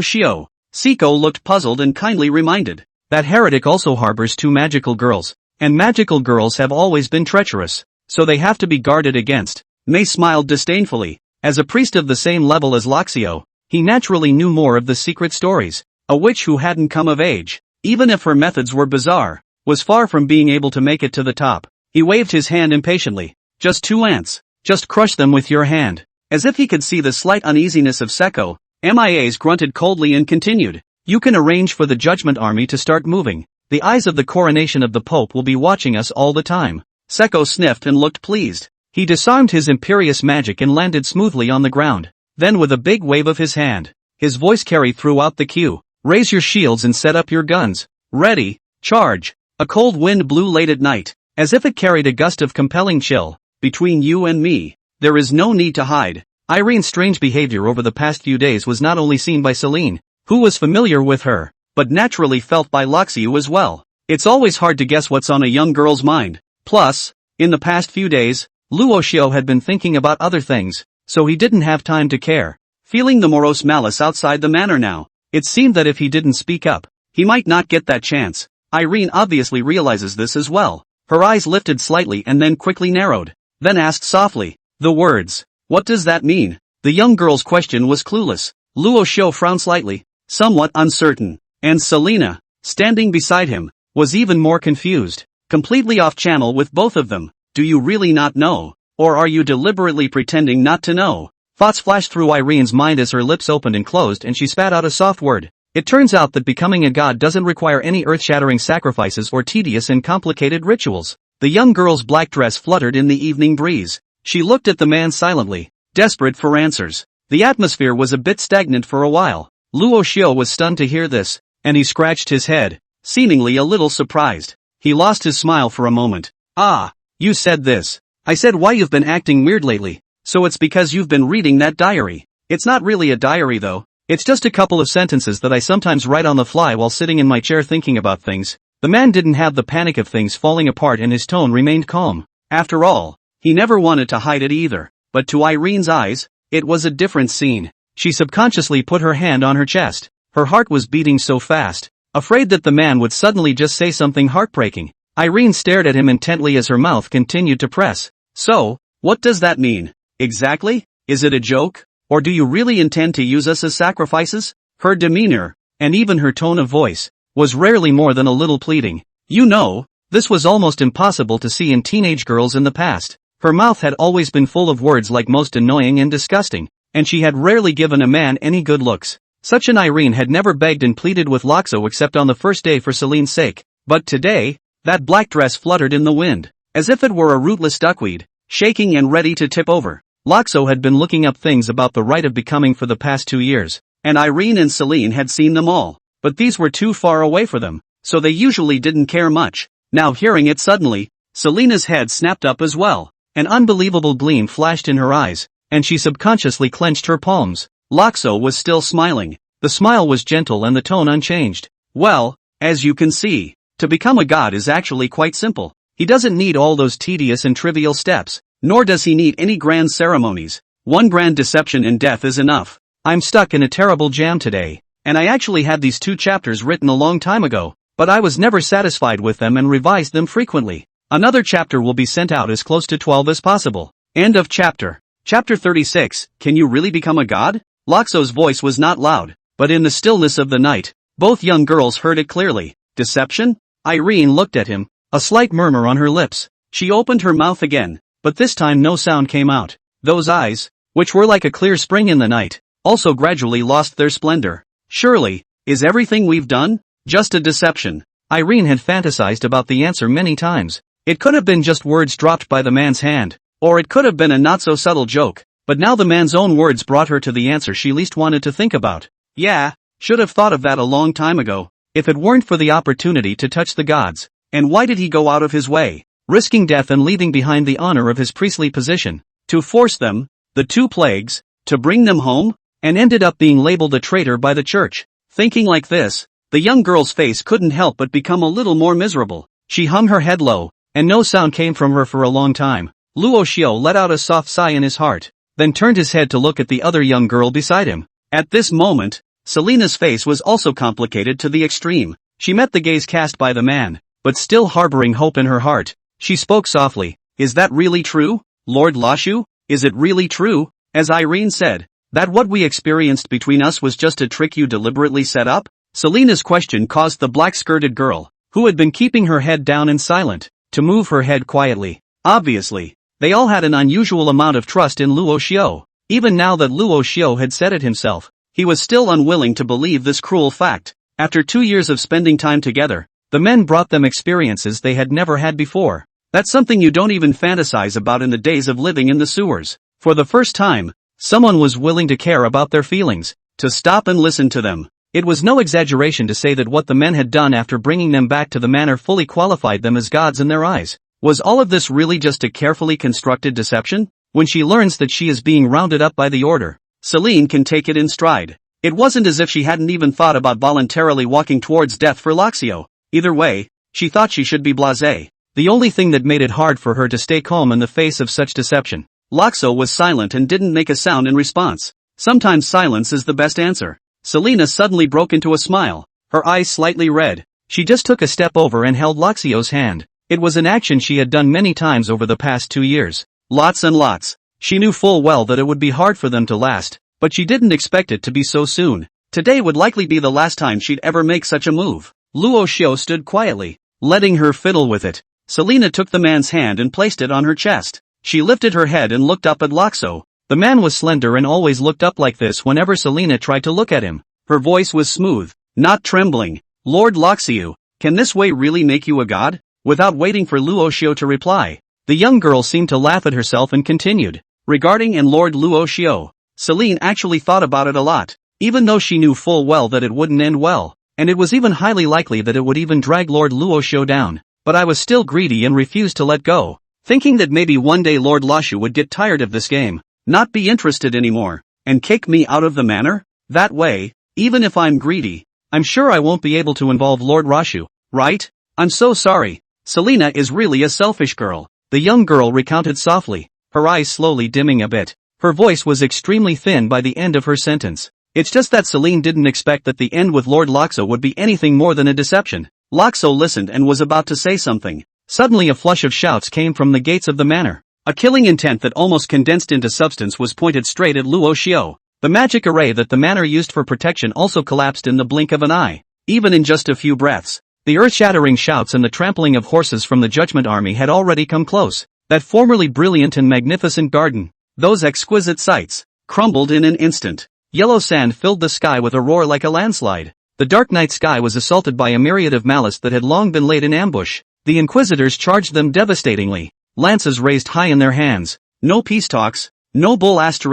Xiao. Siko looked puzzled and kindly reminded. That heretic also harbors 2 magical girls, and magical girls have always been treacherous, so they have to be guarded against. Mei smiled disdainfully. As a priest of the same level as Loxio, he naturally knew more of the secret stories. A witch who hadn't come of age, even if her methods were bizarre, was far from being able to make it to the top. He waved his hand impatiently. Just 2 ants. Just crush them with your hand. As if he could see the slight uneasiness of Seko, MIAs grunted coldly and continued. You can arrange for the Judgment Army to start moving. The eyes of the coronation of the Pope will be watching us all the time. Seko sniffed and looked pleased. He disarmed his imperious magic and landed smoothly on the ground. Then with a big wave of his hand, his voice carried throughout the queue. Raise your shields and set up your guns. Ready, charge. A cold wind blew late at night, as if it carried a gust of compelling chill. Between you and me, there is no need to hide. Irene's strange behavior over the past few days was not only seen by Celine, who was familiar with her, but naturally felt by Loxiu as well. It's always hard to guess what's on a young girl's mind. Plus, in the past few days, Luo Xiao had been thinking about other things, so he didn't have time to care. Feeling the morose malice outside the manor now, it seemed that if he didn't speak up, he might not get that chance. Irene obviously realizes this as well. Her eyes lifted slightly and then quickly narrowed, then asked softly, the words, what does that mean? The young girl's question was clueless. Luo Xiao frowned slightly, somewhat uncertain, and Selena, standing beside him, was even more confused, completely off channel with both of them. Do you really not know, or are you deliberately pretending not to know? Thoughts flashed through Irene's mind as her lips opened and closed and she spat out a soft word. It turns out that becoming a god doesn't require any earth-shattering sacrifices or tedious and complicated rituals. The young girl's black dress fluttered in the evening breeze. She looked at the man silently, desperate for answers. The atmosphere was a bit stagnant for a while. Luo Xiao was stunned to hear this, and he scratched his head, seemingly a little surprised. He lost his smile for a moment. Ah, you said this. I said why you've been acting weird lately. So it's because you've been reading that diary. It's not really a diary though. It's just a couple of sentences that I sometimes write on the fly while sitting in my chair thinking about things. The man didn't have the panic of things falling apart and his tone remained calm. After all, he never wanted to hide it either. But to Irene's eyes, it was a different scene. She subconsciously put her hand on her chest. Her heart was beating so fast, afraid that the man would suddenly just say something heartbreaking. Irene stared at him intently as her mouth continued to press. So, what does that mean? Exactly? Is it a joke? Or do you really intend to use us as sacrifices? Her demeanor, and even her tone of voice, was rarely more than a little pleading. You know, this was almost impossible to see in teenage girls in the past. Her mouth had always been full of words like most annoying and disgusting, and she had rarely given a man any good looks. Such an Irene had never begged and pleaded with Loxo except on the first day for Celine's sake. But today, that black dress fluttered in the wind, as if it were a rootless duckweed, shaking and ready to tip over. Loxo had been looking up things about the rite of becoming for the past 2 years, and Irene and Celine had seen them all. But these were too far away for them, so they usually didn't care much. Now hearing it suddenly, Selena's head snapped up as well. An unbelievable gleam flashed in her eyes, and she subconsciously clenched her palms. Loxo was still smiling. The smile was gentle and the tone unchanged. Well, as you can see, to become a god is actually quite simple. He doesn't need all those tedious and trivial steps, nor does he need any grand ceremonies. One grand deception and death is enough. I'm stuck in a terrible jam today. And I actually had these 2 chapters written a long time ago, but I was never satisfied with them and revised them frequently. Another chapter will be sent out as close to 12 as possible. End of chapter. Chapter 36, Can You Really Become a God? Loxo's voice was not loud, but in the stillness of the night, both young girls heard it clearly. Deception? Irene looked at him, a slight murmur on her lips. She opened her mouth again, but this time no sound came out. Those eyes, which were like a clear spring in the night, also gradually lost their splendor. Surely, is everything we've done just a deception? Irene had fantasized about the answer many times. It could have been just words dropped by the man's hand, or it could have been a not-so-subtle joke, but now the man's own words brought her to the answer she least wanted to think about. Yeah, should have thought of that a long time ago, if it weren't for the opportunity to touch the gods. And why did he go out of his way, risking death and leaving behind the honor of his priestly position, to force them, the 2 plagues, to bring them home? And ended up being labeled a traitor by the church. Thinking like this, the young girl's face couldn't help but become a little more miserable. She hung her head low, and no sound came from her for a long time. Luo Xiao let out a soft sigh in his heart, then turned his head to look at the other young girl beside him. At this moment, Selena's face was also complicated to the extreme. She met the gaze cast by the man, but still harboring hope in her heart, she spoke softly. Is that really true, Lord Lashu? Is it really true, as Irene said, that what we experienced between us was just a trick you deliberately set up? Selena's question caused the black-skirted girl, who had been keeping her head down and silent, to move her head quietly. Obviously, they all had an unusual amount of trust in Luo Xiao. Even now that Luo Xiao had said it himself, he was still unwilling to believe this cruel fact. After 2 years of spending time together, the men brought them experiences they had never had before. That's something you don't even fantasize about in the days of living in the sewers. For the first time, someone was willing to care about their feelings, to stop and listen to them. It was no exaggeration to say that what the men had done after bringing them back to the manor fully qualified them as gods in their eyes. Was all of this really just a carefully constructed deception? When she learns that she is being rounded up by the order, Celine can take it in stride. It wasn't as if she hadn't even thought about voluntarily walking towards death for Loxio. Either way, she thought she should be blasé. The only thing that made it hard for her to stay calm in the face of such deception. Loxo was silent and didn't make a sound in response. Sometimes silence is the best answer. Selena suddenly broke into a smile, her eyes slightly red. She just took a step over and held Loxio's hand. It was an action she had done many times over the past 2 years. Lots and lots. She knew full well that it would be hard for them to last, but she didn't expect it to be so soon. Today would likely be the last time she'd ever make such a move. Luo Xiao stood quietly, letting her fiddle with it. Selena took the man's hand and placed it on her chest. She lifted her head and looked up at Loxo. The man was slender and always looked up like this whenever Selena tried to look at him. Her voice was smooth, not trembling. Lord Loxiu, can this way really make you a god? Without waiting for Luo Xiao to reply, the young girl seemed to laugh at herself and continued. Regarding and Lord Luo Xiao, Celine actually thought about it a lot, even though she knew full well that it wouldn't end well, and it was even highly likely that it would even drag Lord Luoxiu down. But I was still greedy and refused to let go, thinking that maybe one day Lord Luoxiu would get tired of this game, not be interested anymore, and kick me out of the manor. That way, even if I'm greedy, I'm sure I won't be able to involve Lord Luoxiu, right? I'm so sorry. Selena is really a selfish girl, the young girl recounted softly, her eyes slowly dimming a bit. Her voice was extremely thin by the end of her sentence. It's just that Celine didn't expect that the end with Lord Luoxiu would be anything more than a deception. Luoxiu listened and was about to say something. Suddenly a flush of shouts came from the gates of the manor. A killing intent that almost condensed into substance was pointed straight at Luoxiu. The magic array that the manor used for protection also collapsed in the blink of an eye, even in just a few breaths. The earth-shattering shouts and the trampling of horses from the Judgment Army had already come close. That formerly brilliant and magnificent garden, those exquisite sights, crumbled in an instant. Yellow sand filled the sky with a roar like a landslide. The dark night sky was assaulted by a myriad of malice that had long been laid in ambush. The inquisitors charged them devastatingly, lances raised high in their hands. No peace talks, no bull ********.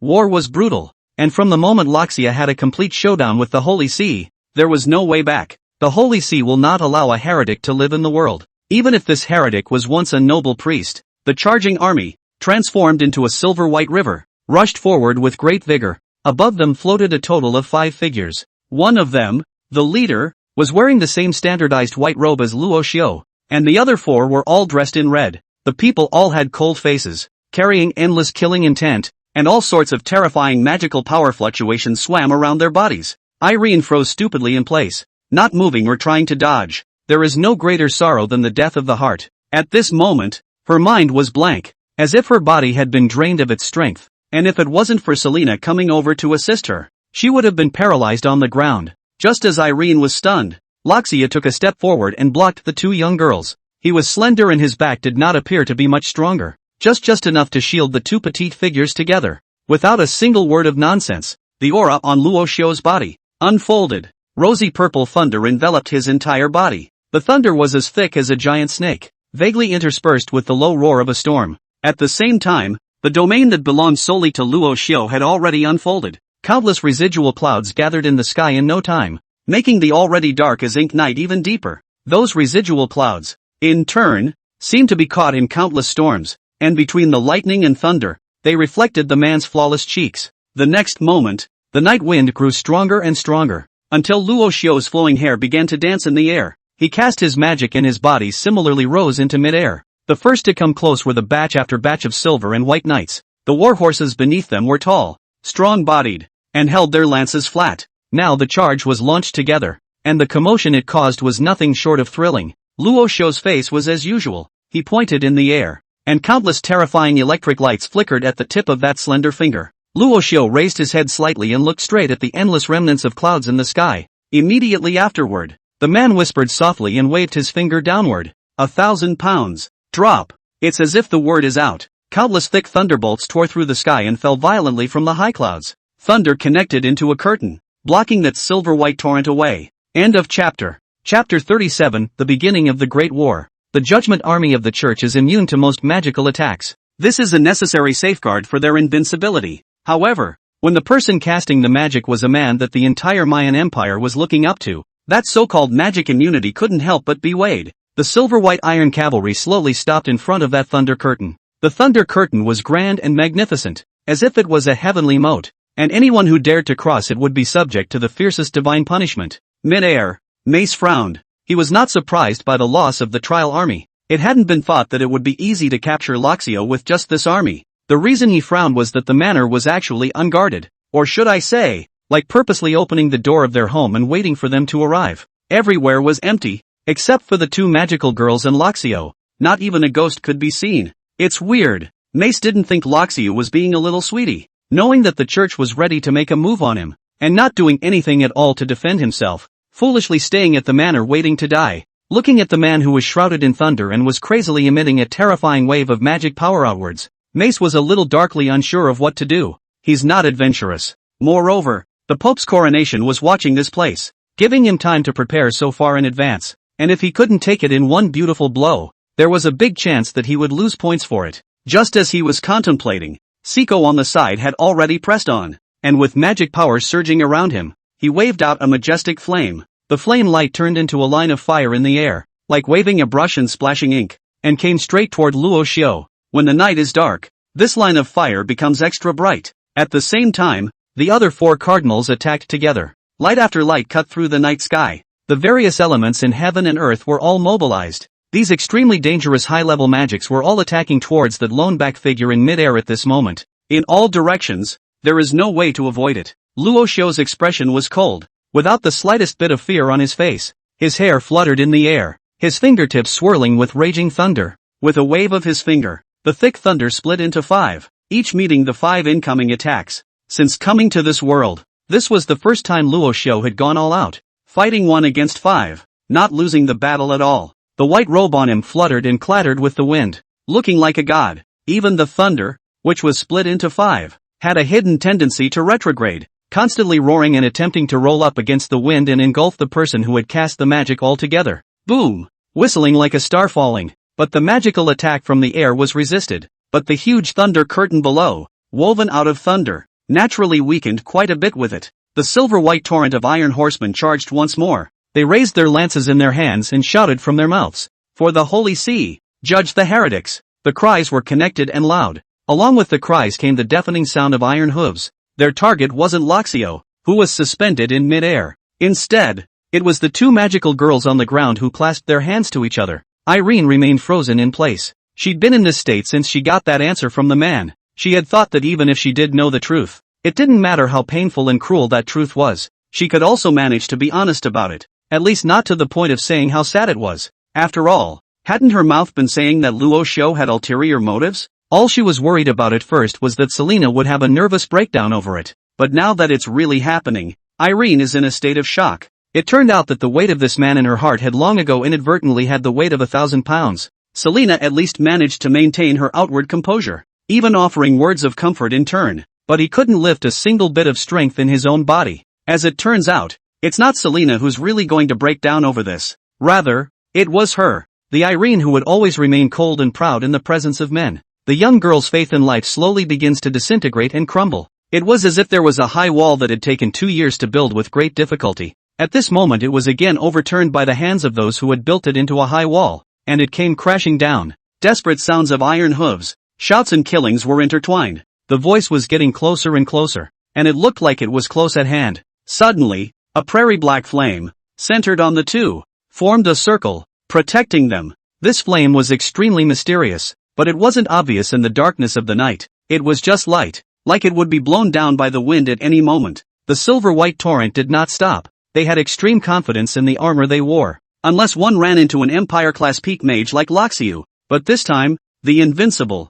War was brutal, and from the moment Luoxiu had a complete showdown with the Holy See, there was no way back. The Holy See will not allow a heretic to live in the world, even if this heretic was once a noble priest. The charging army, transformed into a silver-white river, rushed forward with great vigor. Above them floated a total of 5 figures. One of them, the leader, was wearing the same standardized white robe as Luoxiu, and the other 4 were all dressed in red. The people all had cold faces, carrying endless killing intent, and all sorts of terrifying magical power fluctuations swam around their bodies. Irene froze stupidly in place, not moving or trying to dodge. There is no greater sorrow than the death of the heart. At this moment, her mind was blank, as if her body had been drained of its strength, and if it wasn't for Selena coming over to assist her, she would have been paralyzed on the ground. Just as Irene was stunned, Luoxiu took a step forward and blocked the 2 young girls. He was slender and his back did not appear to be much stronger, just enough to shield the 2 petite figures together. Without a single word of nonsense, the aura on Luoxiu's body unfolded. Rosy purple thunder enveloped his entire body. The thunder was as thick as a giant snake, vaguely interspersed with the low roar of a storm. At the same time, the domain that belonged solely to Luoxiu had already unfolded. Countless residual clouds gathered in the sky in no time, making the already dark as ink night even deeper. Those residual clouds, in turn, seemed to be caught in countless storms, and between the lightning and thunder, they reflected the man's flawless cheeks. The next moment, the night wind grew stronger and stronger, until Luoxiu's flowing hair began to dance in the air. He cast his magic and his body similarly rose into mid-air. The first to come close were the batch after batch of silver and white knights. The war horses beneath them were tall, strong-bodied, and held their lances flat. Now the charge was launched together, and the commotion it caused was nothing short of thrilling. Luoxiu's face was as usual. He pointed in the air, and countless terrifying electric lights flickered at the tip of that slender finger. Luoxiu raised his head slightly and looked straight at the endless remnants of clouds in the sky. Immediately afterward, the man whispered softly and waved his finger downward. 1,000 pounds. Drop. It's as if the word is out. Countless thick thunderbolts tore through the sky and fell violently from the high clouds. Thunder connected into a curtain, blocking that silver-white torrent away. End of chapter. Chapter 37, The Beginning of the Great War. The Judgment Army of the Church is immune to most magical attacks. This is a necessary safeguard for their invincibility. However, when the person casting the magic was a man that the entire Mayan Empire was looking up to, that so-called magic immunity couldn't help but be weighed. The silver-white iron cavalry slowly stopped in front of that thunder curtain. The thunder curtain was grand and magnificent, as if it was a heavenly moat, and anyone who dared to cross it would be subject to the fiercest divine punishment. Mid-air, Mace frowned. He was not surprised by the loss of the trial army. It hadn't been thought that it would be easy to capture Luoxiu with just this army. The reason he frowned was that the manor was actually unguarded, or should I say, like purposely opening the door of their home and waiting for them to arrive. Everywhere was empty, except for the 2 magical girls and Luoxiu. Not even a ghost could be seen. It's weird. Mace didn't think Luoxiu was being a little sweetie, knowing that the church was ready to make a move on him, and not doing anything at all to defend himself, foolishly staying at the manor waiting to die. Looking at the man who was shrouded in thunder and was crazily emitting a terrifying wave of magic power outwards, Mace was a little darkly unsure of what to do. He's not adventurous. Moreover, the Pope's coronation was watching this place, giving him time to prepare so far in advance, and if he couldn't take it in one beautiful blow, there was a big chance that he would lose points for it. Just as he was contemplating, Siko on the side had already pressed on, and with magic powers surging around him, he waved out a majestic flame. The flame light turned into a line of fire in the air, like waving a brush and splashing ink, and came straight toward Luo Xiao. When the night is dark, this line of fire becomes extra bright. At the same time, the other 4 cardinals attacked together. Light after light cut through the night sky. The various elements in heaven and earth were all mobilized. These extremely dangerous high-level magics were all attacking towards that lone back figure in mid-air at this moment. In all directions, there is no way to avoid it. Luo Xiao's expression was cold, without the slightest bit of fear on his face. His hair fluttered in the air, his fingertips swirling with raging thunder. With a wave of his finger, the thick thunder split into 5, each meeting the 5 incoming attacks. Since coming to this world, this was the first time Luo Xiao had gone all out, fighting 1 against 5, not losing the battle at all. The white robe on him fluttered and clattered with the wind, looking like a god. Even the thunder, which was split into 5, had a hidden tendency to retrograde, constantly roaring and attempting to roll up against the wind and engulf the person who had cast the magic altogether. Boom! Whistling like a star falling. But the magical attack from the air was resisted. But the huge thunder curtain below, woven out of thunder, naturally weakened quite a bit with it. The silver-white torrent of iron horsemen charged once more. They raised their lances in their hands and shouted from their mouths, "For the Holy See! Judge the heretics!" The cries were connected and loud. Along with the cries came the deafening sound of iron hooves. Their target wasn't Luxio, who was suspended in mid-air. Instead, it was the 2 magical girls on the ground who clasped their hands to each other. Irene remained frozen in place. She'd been in this state since she got that answer from the man. She had thought that even if she did know the truth, it didn't matter how painful and cruel that truth was, she could also manage to be honest about it. At least not to the point of saying how sad it was. After all, hadn't her mouth been saying that Luo Xiao had ulterior motives? All she was worried about at first was that Selena would have a nervous breakdown over it. But now that it's really happening, Irene is in a state of shock. It turned out that the weight of this man in her heart had long ago inadvertently had the weight of 1,000 pounds. Selena at least managed to maintain her outward composure, even offering words of comfort in turn. But he couldn't lift a single bit of strength in his own body. As it turns out, it's not Selena who's really going to break down over this. Rather, it was her, the Irene who would always remain cold and proud in the presence of men. The young girl's faith in life slowly begins to disintegrate and crumble. It was as if there was a high wall that had taken 2 years to build with great difficulty. At this moment it was again overturned by the hands of those who had built it into a high wall, and it came crashing down. Desperate sounds of iron hooves, shouts and killings were intertwined. The voice was getting closer and closer, and it looked like it was close at hand. Suddenly, a prairie black flame, centered on the 2, formed a circle, protecting them. This flame was extremely mysterious, but it wasn't obvious in the darkness of the night. It was just light, like it would be blown down by the wind at any moment. The silver-white torrent did not stop. They had extreme confidence in the armor they wore, unless one ran into an Empire-class peak mage like Luxiu. But this time, the invincible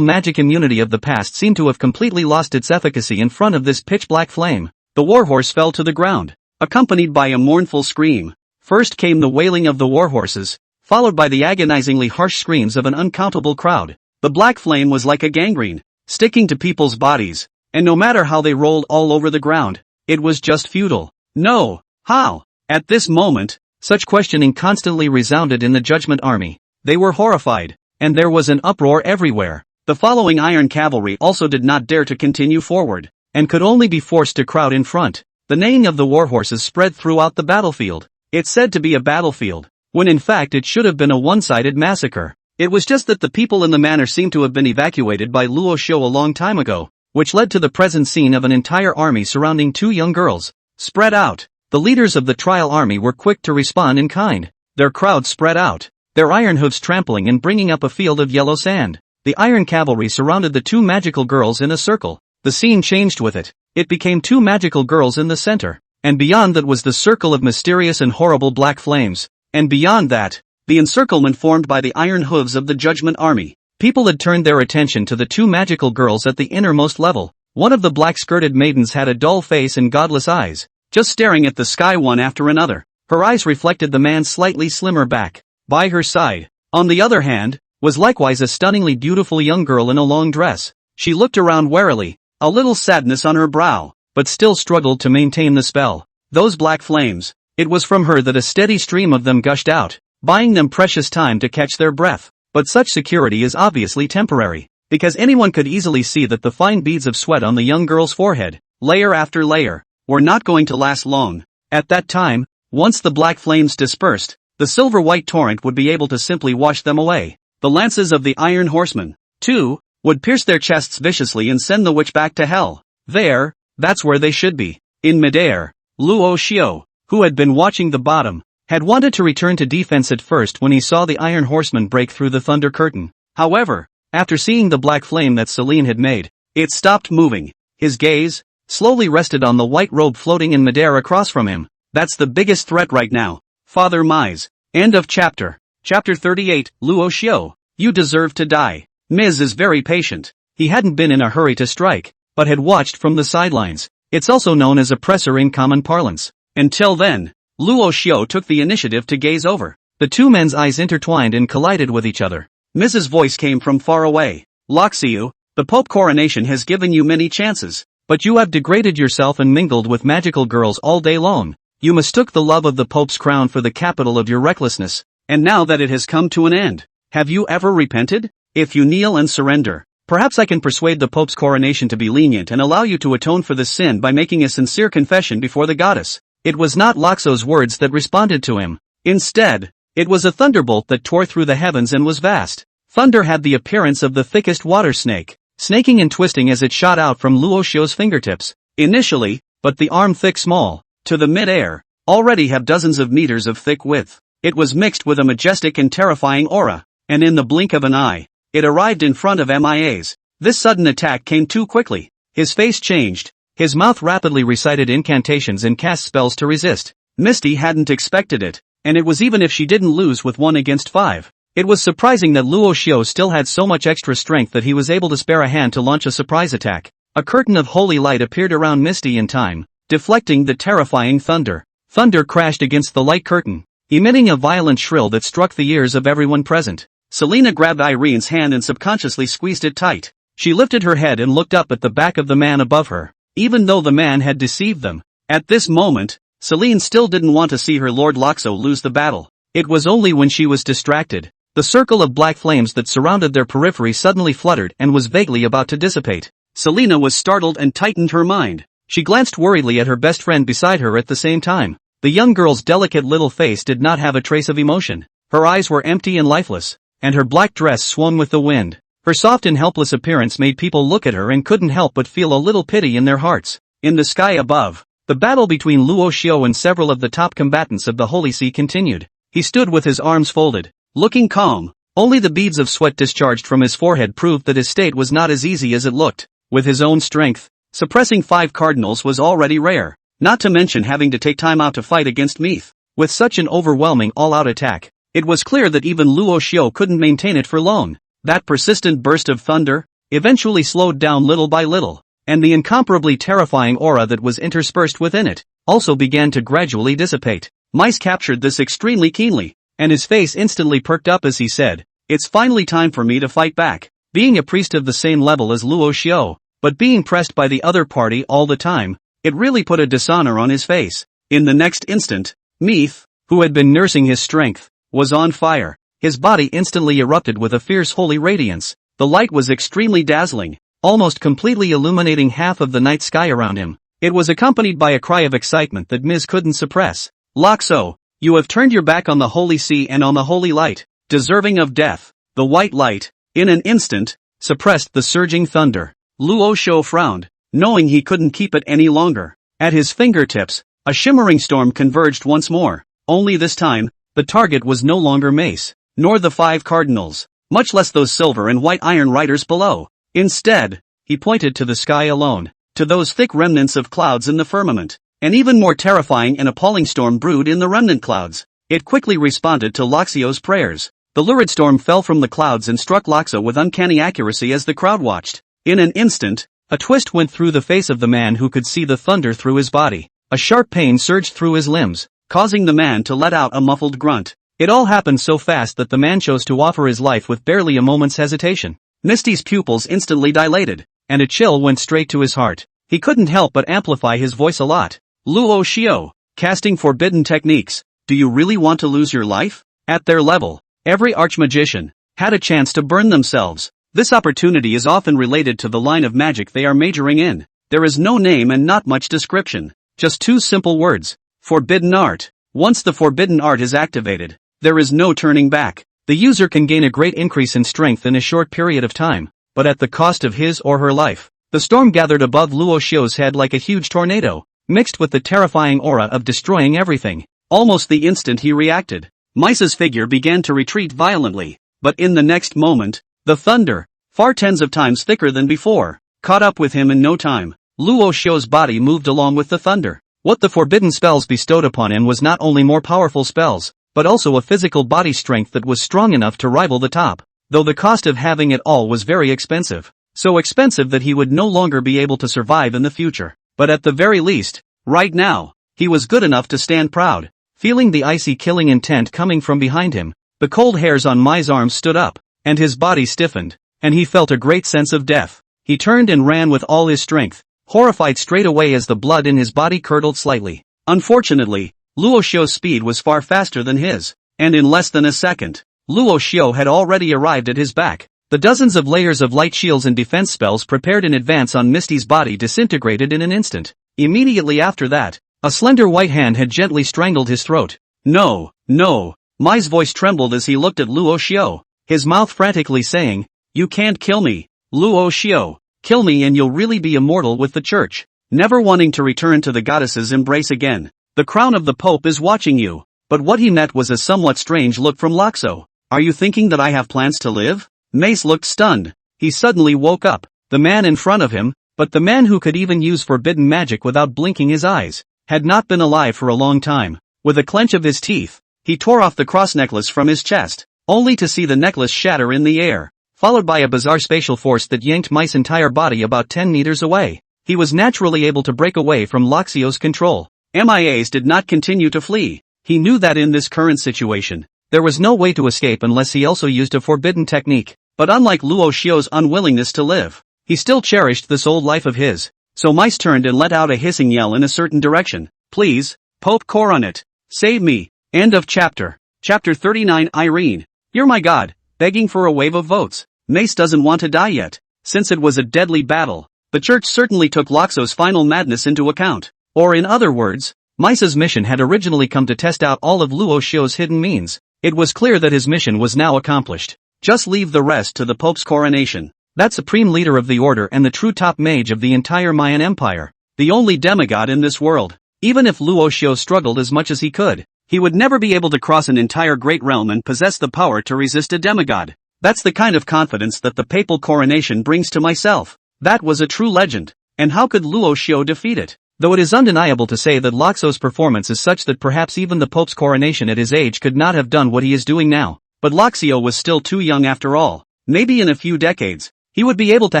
magic immunity of the past seemed to have completely lost its efficacy in front of this pitch-black flame. The warhorse fell to the ground, accompanied by a mournful scream. First came the wailing of the warhorses, followed by the agonizingly harsh screams of an uncountable crowd. The black flame was like a gangrene, sticking to people's bodies, and no matter how they rolled all over the ground, it was just futile. No, how? At this moment, such questioning constantly resounded in the Judgment Army. They were horrified, and there was an uproar everywhere. The following Iron Cavalry also did not dare to continue forward, and could only be forced to crowd in front. The neighing of the warhorses spread throughout the battlefield. It's said to be a battlefield, when in fact it should have been a one-sided massacre. It was just that the people in the manor seemed to have been evacuated by Luo Xiao a long time ago, which led to the present scene of an entire army surrounding 2 young girls. Spread out. The leaders of the trial army were quick to respond in kind. Their crowd spread out, their iron hooves trampling and bringing up a field of yellow sand. The Iron Cavalry surrounded the 2 magical girls in a circle. The scene changed with it. It became 2 magical girls in the center, and beyond that was the circle of mysterious and horrible black flames, and beyond that, the encirclement formed by the iron hooves of the Judgment Army. People had turned their attention to the 2 magical girls at the innermost level. One of the black-skirted maidens had a dull face and godless eyes, just staring at the sky one after another. Her eyes reflected the man's slightly slimmer back. By her side, on the other hand, was likewise a stunningly beautiful young girl in a long dress. She looked around warily, a little sadness on her brow, but still struggled to maintain the spell. Those black flames, it was from her that a steady stream of them gushed out, buying them precious time to catch their breath. But such security is obviously temporary. because anyone could easily see that the fine beads of sweat on the young girl's forehead, layer after layer, were not going to last long. At that time, once the black flames dispersed, the silver-white torrent would be able to simply wash them away. The lances of the Iron Horsemen, too, would pierce their chests viciously and send the witch back to hell. That's where they should be. In midair, Luo Xiao, who had been watching the bottom, had wanted to return to defense at first when he saw the Iron Horseman break through the thunder curtain. However, after seeing the black flame that Celine had made, it stopped moving. His gaze slowly rested on the white robe floating in midair across from him. That's the biggest threat right now. Father Mize. End of chapter. Chapter 38, Luo Xiao, you deserve to die. Miz is very patient. He hadn't been in a hurry to strike, but had watched from the sidelines. It's also known as oppressor in common parlance. Until then, Luo Xiao took the initiative to gaze over. The two men's eyes intertwined and collided with each other. Miz's voice came from far away. Loxiu, the Pope coronation has given you many chances, but you have degraded yourself and mingled with magical girls all day long. You mistook the love of the Pope's crown for the capital of your recklessness, and now that it has come to an end, have you ever repented? If you kneel and surrender, perhaps I can persuade the Pope's coronation to be lenient and allow you to atone for this sin by making a sincere confession before the goddess. It was not Loxo's words that responded to him. Instead, it was a thunderbolt that tore through the heavens and was vast. Thunder had the appearance of the thickest water snake, snaking and twisting as it shot out from Luo Xiao's fingertips. Initially, but the arm thick small, to the mid-air, already have dozens of meters of thick width. It was mixed with a majestic and terrifying aura, and in the blink of an eye, it arrived in front of MIA's. This sudden attack came too quickly. His face changed. His mouth rapidly recited incantations and cast spells to resist. Misty hadn't expected it, and it was even if she didn't lose with 1 against 5. It was surprising that Luo Xiao still had so much extra strength that he was able to spare a hand to launch a surprise attack. A curtain of holy light appeared around Misty in time, deflecting the terrifying thunder. Thunder crashed against the light curtain, emitting a violent shrill that struck the ears of everyone present. Selena grabbed Irene's hand and subconsciously squeezed it tight. She lifted her head and looked up at the back of the man above her, even though the man had deceived them. At this moment, Celine still didn't want to see her Lord Loxo lose the battle. It was only when she was distracted. The circle of black flames that surrounded their periphery suddenly fluttered and was vaguely about to dissipate. Selena was startled and tightened her mind. She glanced worriedly at her best friend beside her at the same time. The young girl's delicate little face did not have a trace of emotion. Her eyes were empty and lifeless, and her black dress swung with the wind. Her soft and helpless appearance made people look at her and couldn't help but feel a little pity in their hearts. In the sky above, the battle between Luo Xiao and several of the top combatants of the Holy See continued. He stood with his arms folded, looking calm. Only the beads of sweat discharged from his forehead proved that his state was not as easy as it looked. With his own strength, suppressing 5 cardinals was already rare, not to mention having to take time out to fight against Meath. With such an overwhelming all-out attack, it was clear that even Luo Xiao couldn't maintain it for long. That persistent burst of thunder eventually slowed down little by little, and the incomparably terrifying aura that was interspersed within it also began to gradually dissipate. Mice captured this extremely keenly, and his face instantly perked up as he said, "It's finally time for me to fight back." Being a priest of the same level as Luo Xiao, but being pressed by the other party all the time, it really put a dishonor on his face. In the next instant, Meath, who had been nursing his strength, was on fire. His body instantly erupted with a fierce holy radiance. The light was extremely dazzling, almost completely illuminating half of the night sky around him. It was accompanied by a cry of excitement that Miz couldn't suppress. "Loxo, you have turned your back on the Holy See and on the Holy Light, deserving of death." The white light, in an instant, suppressed the surging thunder. Luo Xiao frowned, knowing he couldn't keep it any longer. At his fingertips, a shimmering storm converged once more. Only this time, the target was no longer Mace, nor the 5 cardinals, much less those silver and white iron riders below. Instead, he pointed to the sky alone, to those thick remnants of clouds in the firmament. An even more terrifying and appalling storm brewed in the remnant clouds. It quickly responded to Loxio's prayers. The lurid storm fell from the clouds and struck Loxo with uncanny accuracy as the crowd watched. In an instant, a twist went through the face of the man who could see the thunder through his body. A sharp pain surged through his limbs, causing the man to let out a muffled grunt. It all happened so fast that the man chose to offer his life with barely a moment's hesitation. Misty's pupils instantly dilated, and a chill went straight to his heart. He couldn't help but amplify his voice a lot. "Luo Xiao, casting forbidden techniques, do you really want to lose your life?" At their level, every archmagician had a chance to burn themselves. This opportunity is often related to the line of magic they are majoring in. There is no name and not much description. Just two simple words. Forbidden art. Once the forbidden art is activated, there is no turning back. The user can gain a great increase in strength in a short period of time, but at the cost of his or her life. The storm gathered above Luo Xiu's head like a huge tornado, mixed with the terrifying aura of destroying everything. Almost the instant he reacted, Mice's figure began to retreat violently, but in the next moment, the thunder, far tens of times thicker than before, caught up with him in no time. Luo Xiu's body moved along with the thunder. What the forbidden spells bestowed upon him was not only more powerful spells, but also a physical body strength that was strong enough to rival the top, though the cost of having it all was very expensive. So expensive that he would no longer be able to survive in the future. But at the very least, right now, he was good enough to stand proud. Feeling the icy killing intent coming from behind him, the cold hairs on Mai's arms stood up, and his body stiffened, and he felt a great sense of death. He turned and ran with all his strength, horrified straight away as the blood in his body curdled slightly. Unfortunately, Luo Xiu's speed was far faster than his, and in less than a second, Luo Xiu had already arrived at his back. The dozens of layers of light shields and defense spells prepared in advance on Misty's body disintegrated in an instant. Immediately after that, a slender white hand had gently strangled his throat. No, no. Mai's voice trembled as he looked at Luo Xiu, his mouth frantically saying, "You can't kill me, Luo Xiu. Kill me and you'll really be immortal with the church." Never wanting to return to the goddess's embrace again. The crown of the Pope is watching you. But what he met was a somewhat strange look from Loxo. Are you thinking that I have plans to live? Mace looked stunned. He suddenly woke up. The man in front of him, but the man who could even use forbidden magic without blinking his eyes, had not been alive for a long time. With a clench of his teeth, he tore off the cross necklace from his chest, only to see the necklace shatter in the air, followed by a bizarre spatial force that yanked Mice's entire body about 10 meters away. He was naturally able to break away from Loxio's control. MIAs did not continue to flee. He knew that in this current situation, there was no way to escape unless he also used a forbidden technique. But unlike Luo Xiu's unwillingness to live, he still cherished this old life of his. So Mice turned and let out a hissing yell in a certain direction. Please, Pope Coronet, save me. End of chapter. Chapter 39. Irene, you're my god, begging for a wave of votes. Mace doesn't want to die yet. Since it was a deadly battle, the church certainly took Loxo's final madness into account. Or in other words, Mice's mission had originally come to test out all of Luo Xiu's hidden means. It was clear that his mission was now accomplished. Just leave the rest to the Pope's coronation. That supreme leader of the order and the true top mage of the entire Mayan Empire. The only demigod in this world. Even if Luo Xiu struggled as much as he could, he would never be able to cross an entire great realm and possess the power to resist a demigod. That's the kind of confidence that the papal coronation brings to myself. That was a true legend. And how could Luo Xiu defeat it? Though it is undeniable to say that Loxo's performance is such that perhaps even the Pope's coronation at his age could not have done what he is doing now. But Loxio was still too young after all. Maybe in a few decades, he would be able to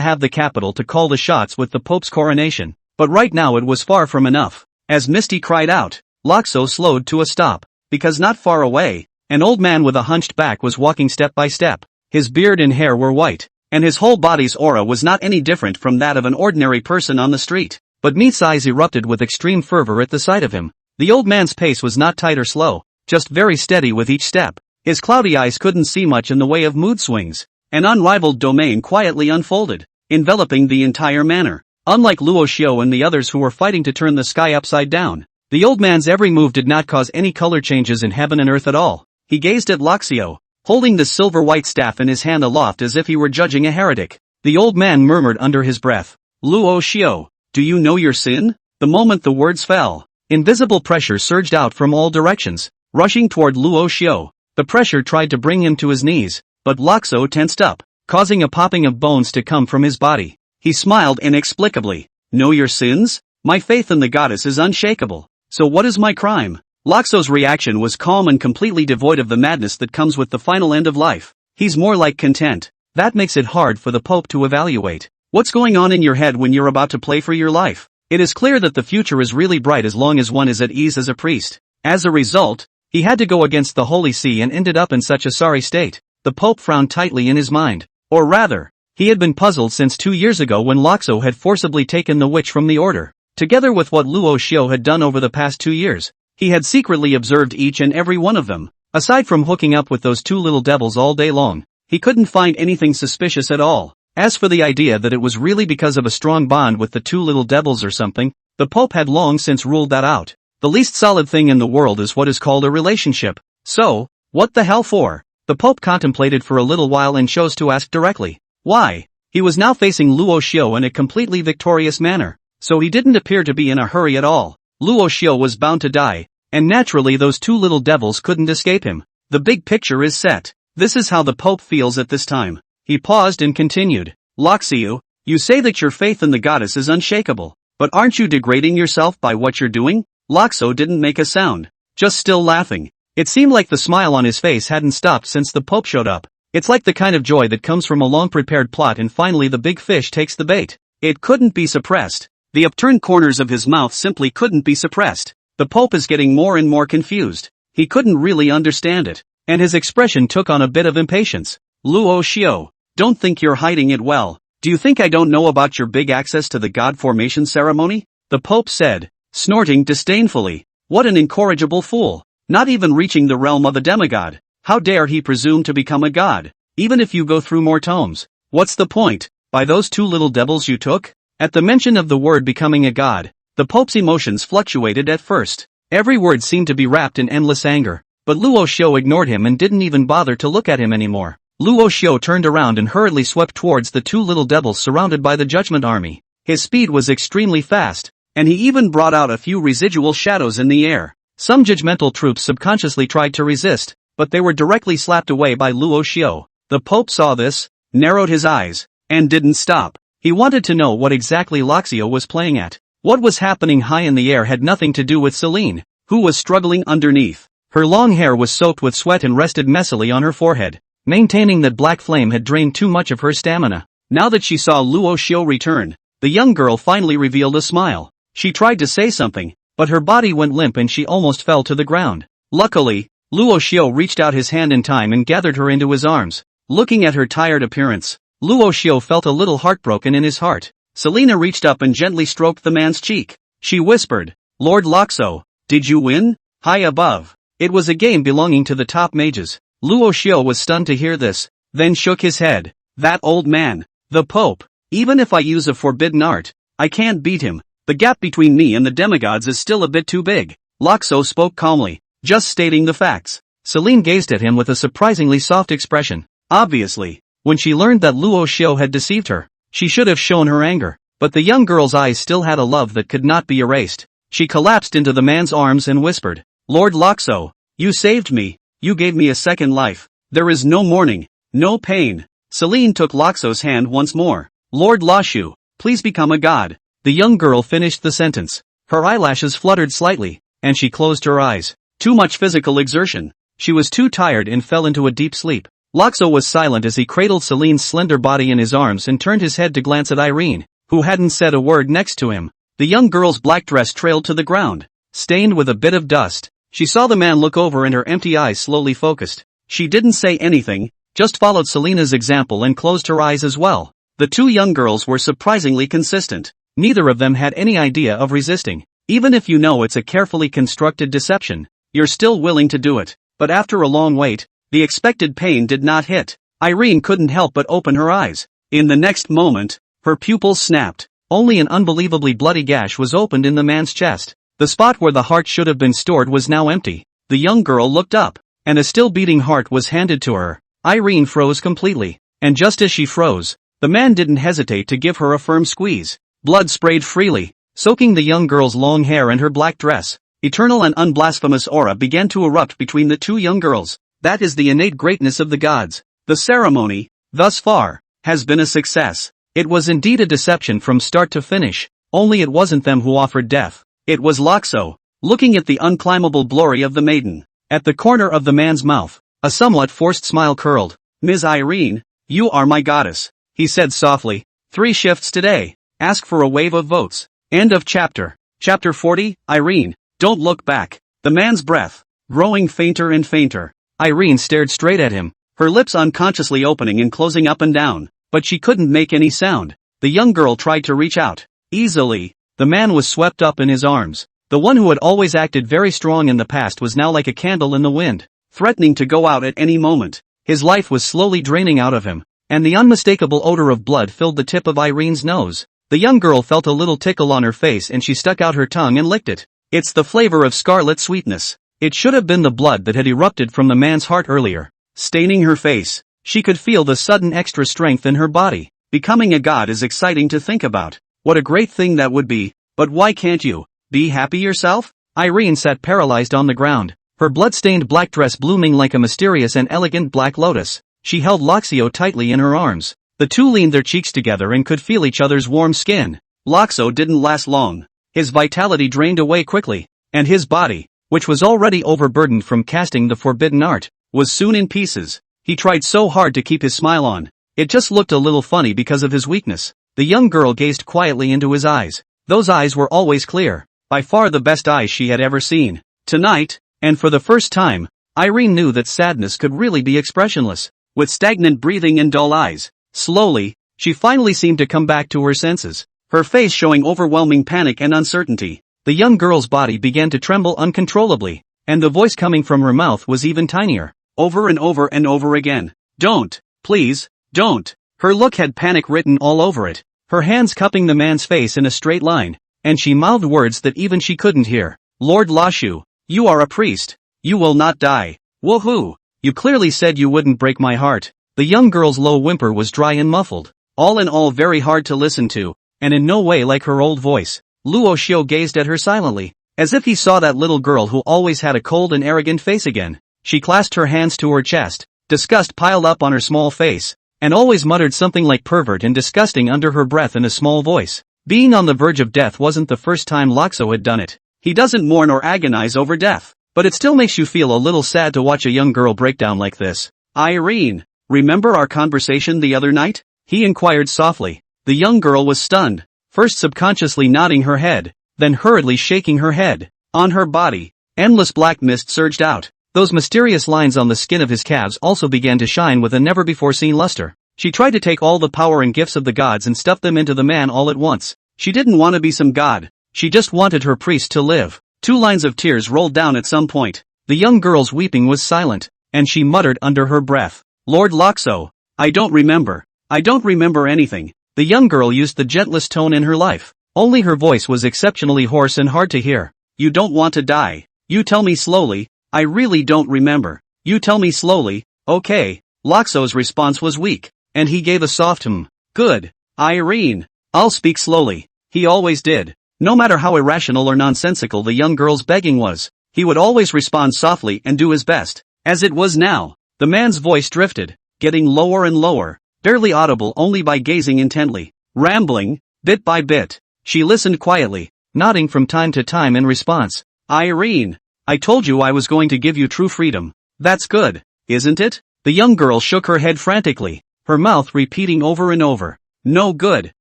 have the capital to call the shots with the Pope's coronation. But right now it was far from enough. As Misty cried out, Loxo slowed to a stop. Because not far away, an old man with a hunched back was walking step by step. His beard and hair were white, and his whole body's aura was not any different from that of an ordinary person on the street. But Meat's eyes erupted with extreme fervor at the sight of him. The old man's pace was not tight or slow, just very steady with each step. His cloudy eyes couldn't see much in the way of mood swings. An unrivaled domain quietly unfolded, enveloping the entire manor. Unlike Luo Xiu and the others who were fighting to turn the sky upside down, the old man's every move did not cause any color changes in heaven and earth at all. He gazed at Loxio, holding the silver white staff in his hand aloft as if he were judging a heretic. The old man murmured under his breath, "Luo Xiu, do you know your sin?" The moment the words fell, invisible pressure surged out from all directions, rushing toward Luo Xiu. The pressure tried to bring him to his knees, but Loxo tensed up, causing a popping of bones to come from his body. He smiled inexplicably. "Know your sins? My faith in the goddess is unshakable. So what is my crime?" Loxo's reaction was calm and completely devoid of the madness that comes with the final end of life. He's more like content. That makes it hard for the Pope to evaluate. What's going on in your head when you're about to play for your life? It is clear that the future is really bright as long as one is at ease as a priest. As a result, he had to go against the Holy See and ended up in such a sorry state. The Pope frowned tightly in his mind. Or rather, he had been puzzled since 2 years ago when Loxo had forcibly taken the witch from the order. Together with what Luo Xiu had done over the past 2 years, he had secretly observed each and every one of them. Aside from hooking up with those two little devils all day long, He couldn't find anything suspicious at all. As for the idea that it was really because of a strong bond with the two little devils or something, the Pope had long since ruled that out. The least solid thing in the world is what is called a relationship. So, what the hell for? The Pope contemplated for a little while and chose to ask directly. Why? He was now facing Luo Xiao in a completely victorious manner, so he didn't appear to be in a hurry at all. Luo Xiao was bound to die, and naturally those two little devils couldn't escape him. The big picture is set. This is how the Pope feels at this time. He paused and continued. Luoxiu, you say that your faith in the goddess is unshakable, but aren't you degrading yourself by what you're doing? Luoxiu didn't make a sound, just still laughing. It seemed like the smile on his face hadn't stopped since the Pope showed up. It's like the kind of joy that comes from a long-prepared plot and finally the big fish takes the bait. It couldn't be suppressed. The upturned corners of his mouth simply couldn't be suppressed. The Pope is getting more and more confused. He couldn't really understand it, and his expression took on a bit of impatience. Luo Xiao, don't think you're hiding it well. Do you think I don't know about your big access to the god formation ceremony? The Pope said, snorting disdainfully. What an incorrigible fool. Not even reaching the realm of a demigod. How dare he presume to become a god? Even if you go through more tomes. What's the point? By those two little devils you took? At the mention of the word becoming a god, the Pope's emotions fluctuated at first. Every word seemed to be wrapped in endless anger, but Luo Xiao ignored him and didn't even bother to look at him anymore. Luo Xiao turned around and hurriedly swept towards the two little devils surrounded by the Judgment Army. His speed was extremely fast, and he even brought out a few residual shadows in the air. Some judgmental troops subconsciously tried to resist, but they were directly slapped away by Luo Xiao. The Pope saw this, narrowed his eyes, and didn't stop. He wanted to know what exactly Luoxiu was playing at. What was happening high in the air had nothing to do with Celine, who was struggling underneath. Her long hair was soaked with sweat and rested messily on her forehead, maintaining that black flame had drained too much of her stamina. Now that she saw Luo Xiao return, the young girl finally revealed a smile. She tried to say something, but her body went limp and she almost fell to the ground. Luckily, Luo Xiao reached out his hand in time and gathered her into his arms. Looking at her tired appearance, Luo Xiao felt a little heartbroken in his heart. Selena reached up and gently stroked the man's cheek. She whispered, Lord Luoxiu, did you win? High above. It was a game belonging to the top mages. Luo Xiao was stunned to hear this, then shook his head. That old man, the Pope. Even if I use a forbidden art, I can't beat him. The gap between me and the demigods is still a bit too big. Luoxiu spoke calmly, just stating the facts. Celine gazed at him with a surprisingly soft expression. Obviously, when she learned that Luo Xiao had deceived her, she should have shown her anger, but the young girl's eyes still had a love that could not be erased. She collapsed into the man's arms and whispered, Lord Luoxiu, you saved me, you gave me a second life. There is no mourning, no pain. Celine took Luoxiu's hand once more. Lord Luoxiu, please become a god. The young girl finished the sentence. Her eyelashes fluttered slightly, and she closed her eyes. Too much physical exertion. She was too tired and fell into a deep sleep. Luoxiu was silent as he cradled Celine's slender body in his arms and turned his head to glance at Irene, who hadn't said a word next to him. The young girl's black dress trailed to the ground, stained with a bit of dust. She saw the man look over and her empty eyes slowly focused. She didn't say anything, just followed Selena's example and closed her eyes as well. The two young girls were surprisingly consistent. Neither of them had any idea of resisting. Even if you know it's a carefully constructed deception, you're still willing to do it. But after a long wait, the expected pain did not hit. Irene couldn't help but open her eyes. In the next moment, her pupils snapped. Only an unbelievably bloody gash was opened in the man's chest. The spot where the heart should have been stored was now empty. The young girl looked up, and a still beating heart was handed to her. Irene froze completely, and just as she froze, the man didn't hesitate to give her a firm squeeze. Blood sprayed freely, soaking the young girl's long hair and her black dress. Eternal and unblasphemous aura began to erupt between the two young girls. That is the innate greatness of the gods. The ceremony, thus far, has been a success. It was indeed a deception from start to finish, only it wasn't them who offered death. It was Luoxiu, looking at the unclimbable glory of the maiden. At the corner of the man's mouth, a somewhat forced smile curled. Ms. Irene, you are my goddess, he said softly. 3 shifts today. Ask for a wave of votes. End of chapter. Chapter 40, Irene, don't look back. The man's breath, growing fainter and fainter. Irene stared straight at him, her lips unconsciously opening and closing up and down, but she couldn't make any sound. The young girl tried to reach out. Easily, the man was swept up in his arms. The one who had always acted very strong in the past was now like a candle in the wind, threatening to go out at any moment. His life was slowly draining out of him, and the unmistakable odor of blood filled the tip of Irene's nose. The young girl felt a little tickle on her face and she stuck out her tongue and licked it. It's the flavor of scarlet sweetness. It should have been the blood that had erupted from the man's heart earlier. Staining her face, she could feel the sudden extra strength in her body. Becoming a god is exciting to think about. What a great thing that would be, but why can't you be happy yourself? Irene sat paralyzed on the ground, her blood-stained black dress blooming like a mysterious and elegant black lotus. She held Luxio tightly in her arms. The two leaned their cheeks together and could feel each other's warm skin. Luxio didn't last long. His vitality drained away quickly, and his body, which was already overburdened from casting the forbidden art, was soon in pieces. He tried so hard to keep his smile on. It just looked a little funny because of his weakness. The young girl gazed quietly into his eyes. Those eyes were always clear, by far the best eyes she had ever seen. Tonight, and for the first time, Irene knew that sadness could really be expressionless, with stagnant breathing and dull eyes. Slowly, she finally seemed to come back to her senses, her face showing overwhelming panic and uncertainty. The young girl's body began to tremble uncontrollably, and the voice coming from her mouth was even tinier, over and over and over again. Don't, please, don't. Her look had panic written all over it, her hands cupping the man's face in a straight line, and she mouthed words that even she couldn't hear. Lord Lashu, you are a priest. You will not die. Woohoo! You clearly said you wouldn't break my heart. The young girl's low whimper was dry and muffled, all in all very hard to listen to, and in no way like her old voice. Luo Xiu gazed at her silently, as if he saw that little girl who always had a cold and arrogant face again. She clasped her hands to her chest, disgust piled up on her small face, and always muttered something like pervert and disgusting under her breath in a small voice. Being on the verge of death wasn't the first time Luxio had done it. He doesn't mourn or agonize over death, but it still makes you feel a little sad to watch a young girl break down like this. Irene, remember our conversation the other night? He inquired softly. The young girl was stunned, first subconsciously nodding her head, then hurriedly shaking her head. On her body, endless black mist surged out. Those mysterious lines on the skin of his calves also began to shine with a never-before-seen luster. She tried to take all the power and gifts of the gods and stuff them into the man all at once. She didn't want to be some god. She just wanted her priest to live. 2 lines of tears rolled down at some point. The young girl's weeping was silent, and she muttered under her breath. Lord Luxio, I don't remember. I don't remember anything. The young girl used the gentlest tone in her life. Only her voice was exceptionally hoarse and hard to hear. You don't want to die. You tell me slowly. I really don't remember. You tell me slowly. Okay. Luxio's response was weak, and he gave a soft Good. Irene. I'll speak slowly. He always did. No matter how irrational or nonsensical the young girl's begging was, he would always respond softly and do his best. As it was now, the man's voice drifted, getting lower and lower, barely audible only by gazing intently, rambling, bit by bit. She listened quietly, nodding from time to time in response. Irene, I told you I was going to give you true freedom. That's good, isn't it? The young girl shook her head frantically, her mouth repeating over and over. No good.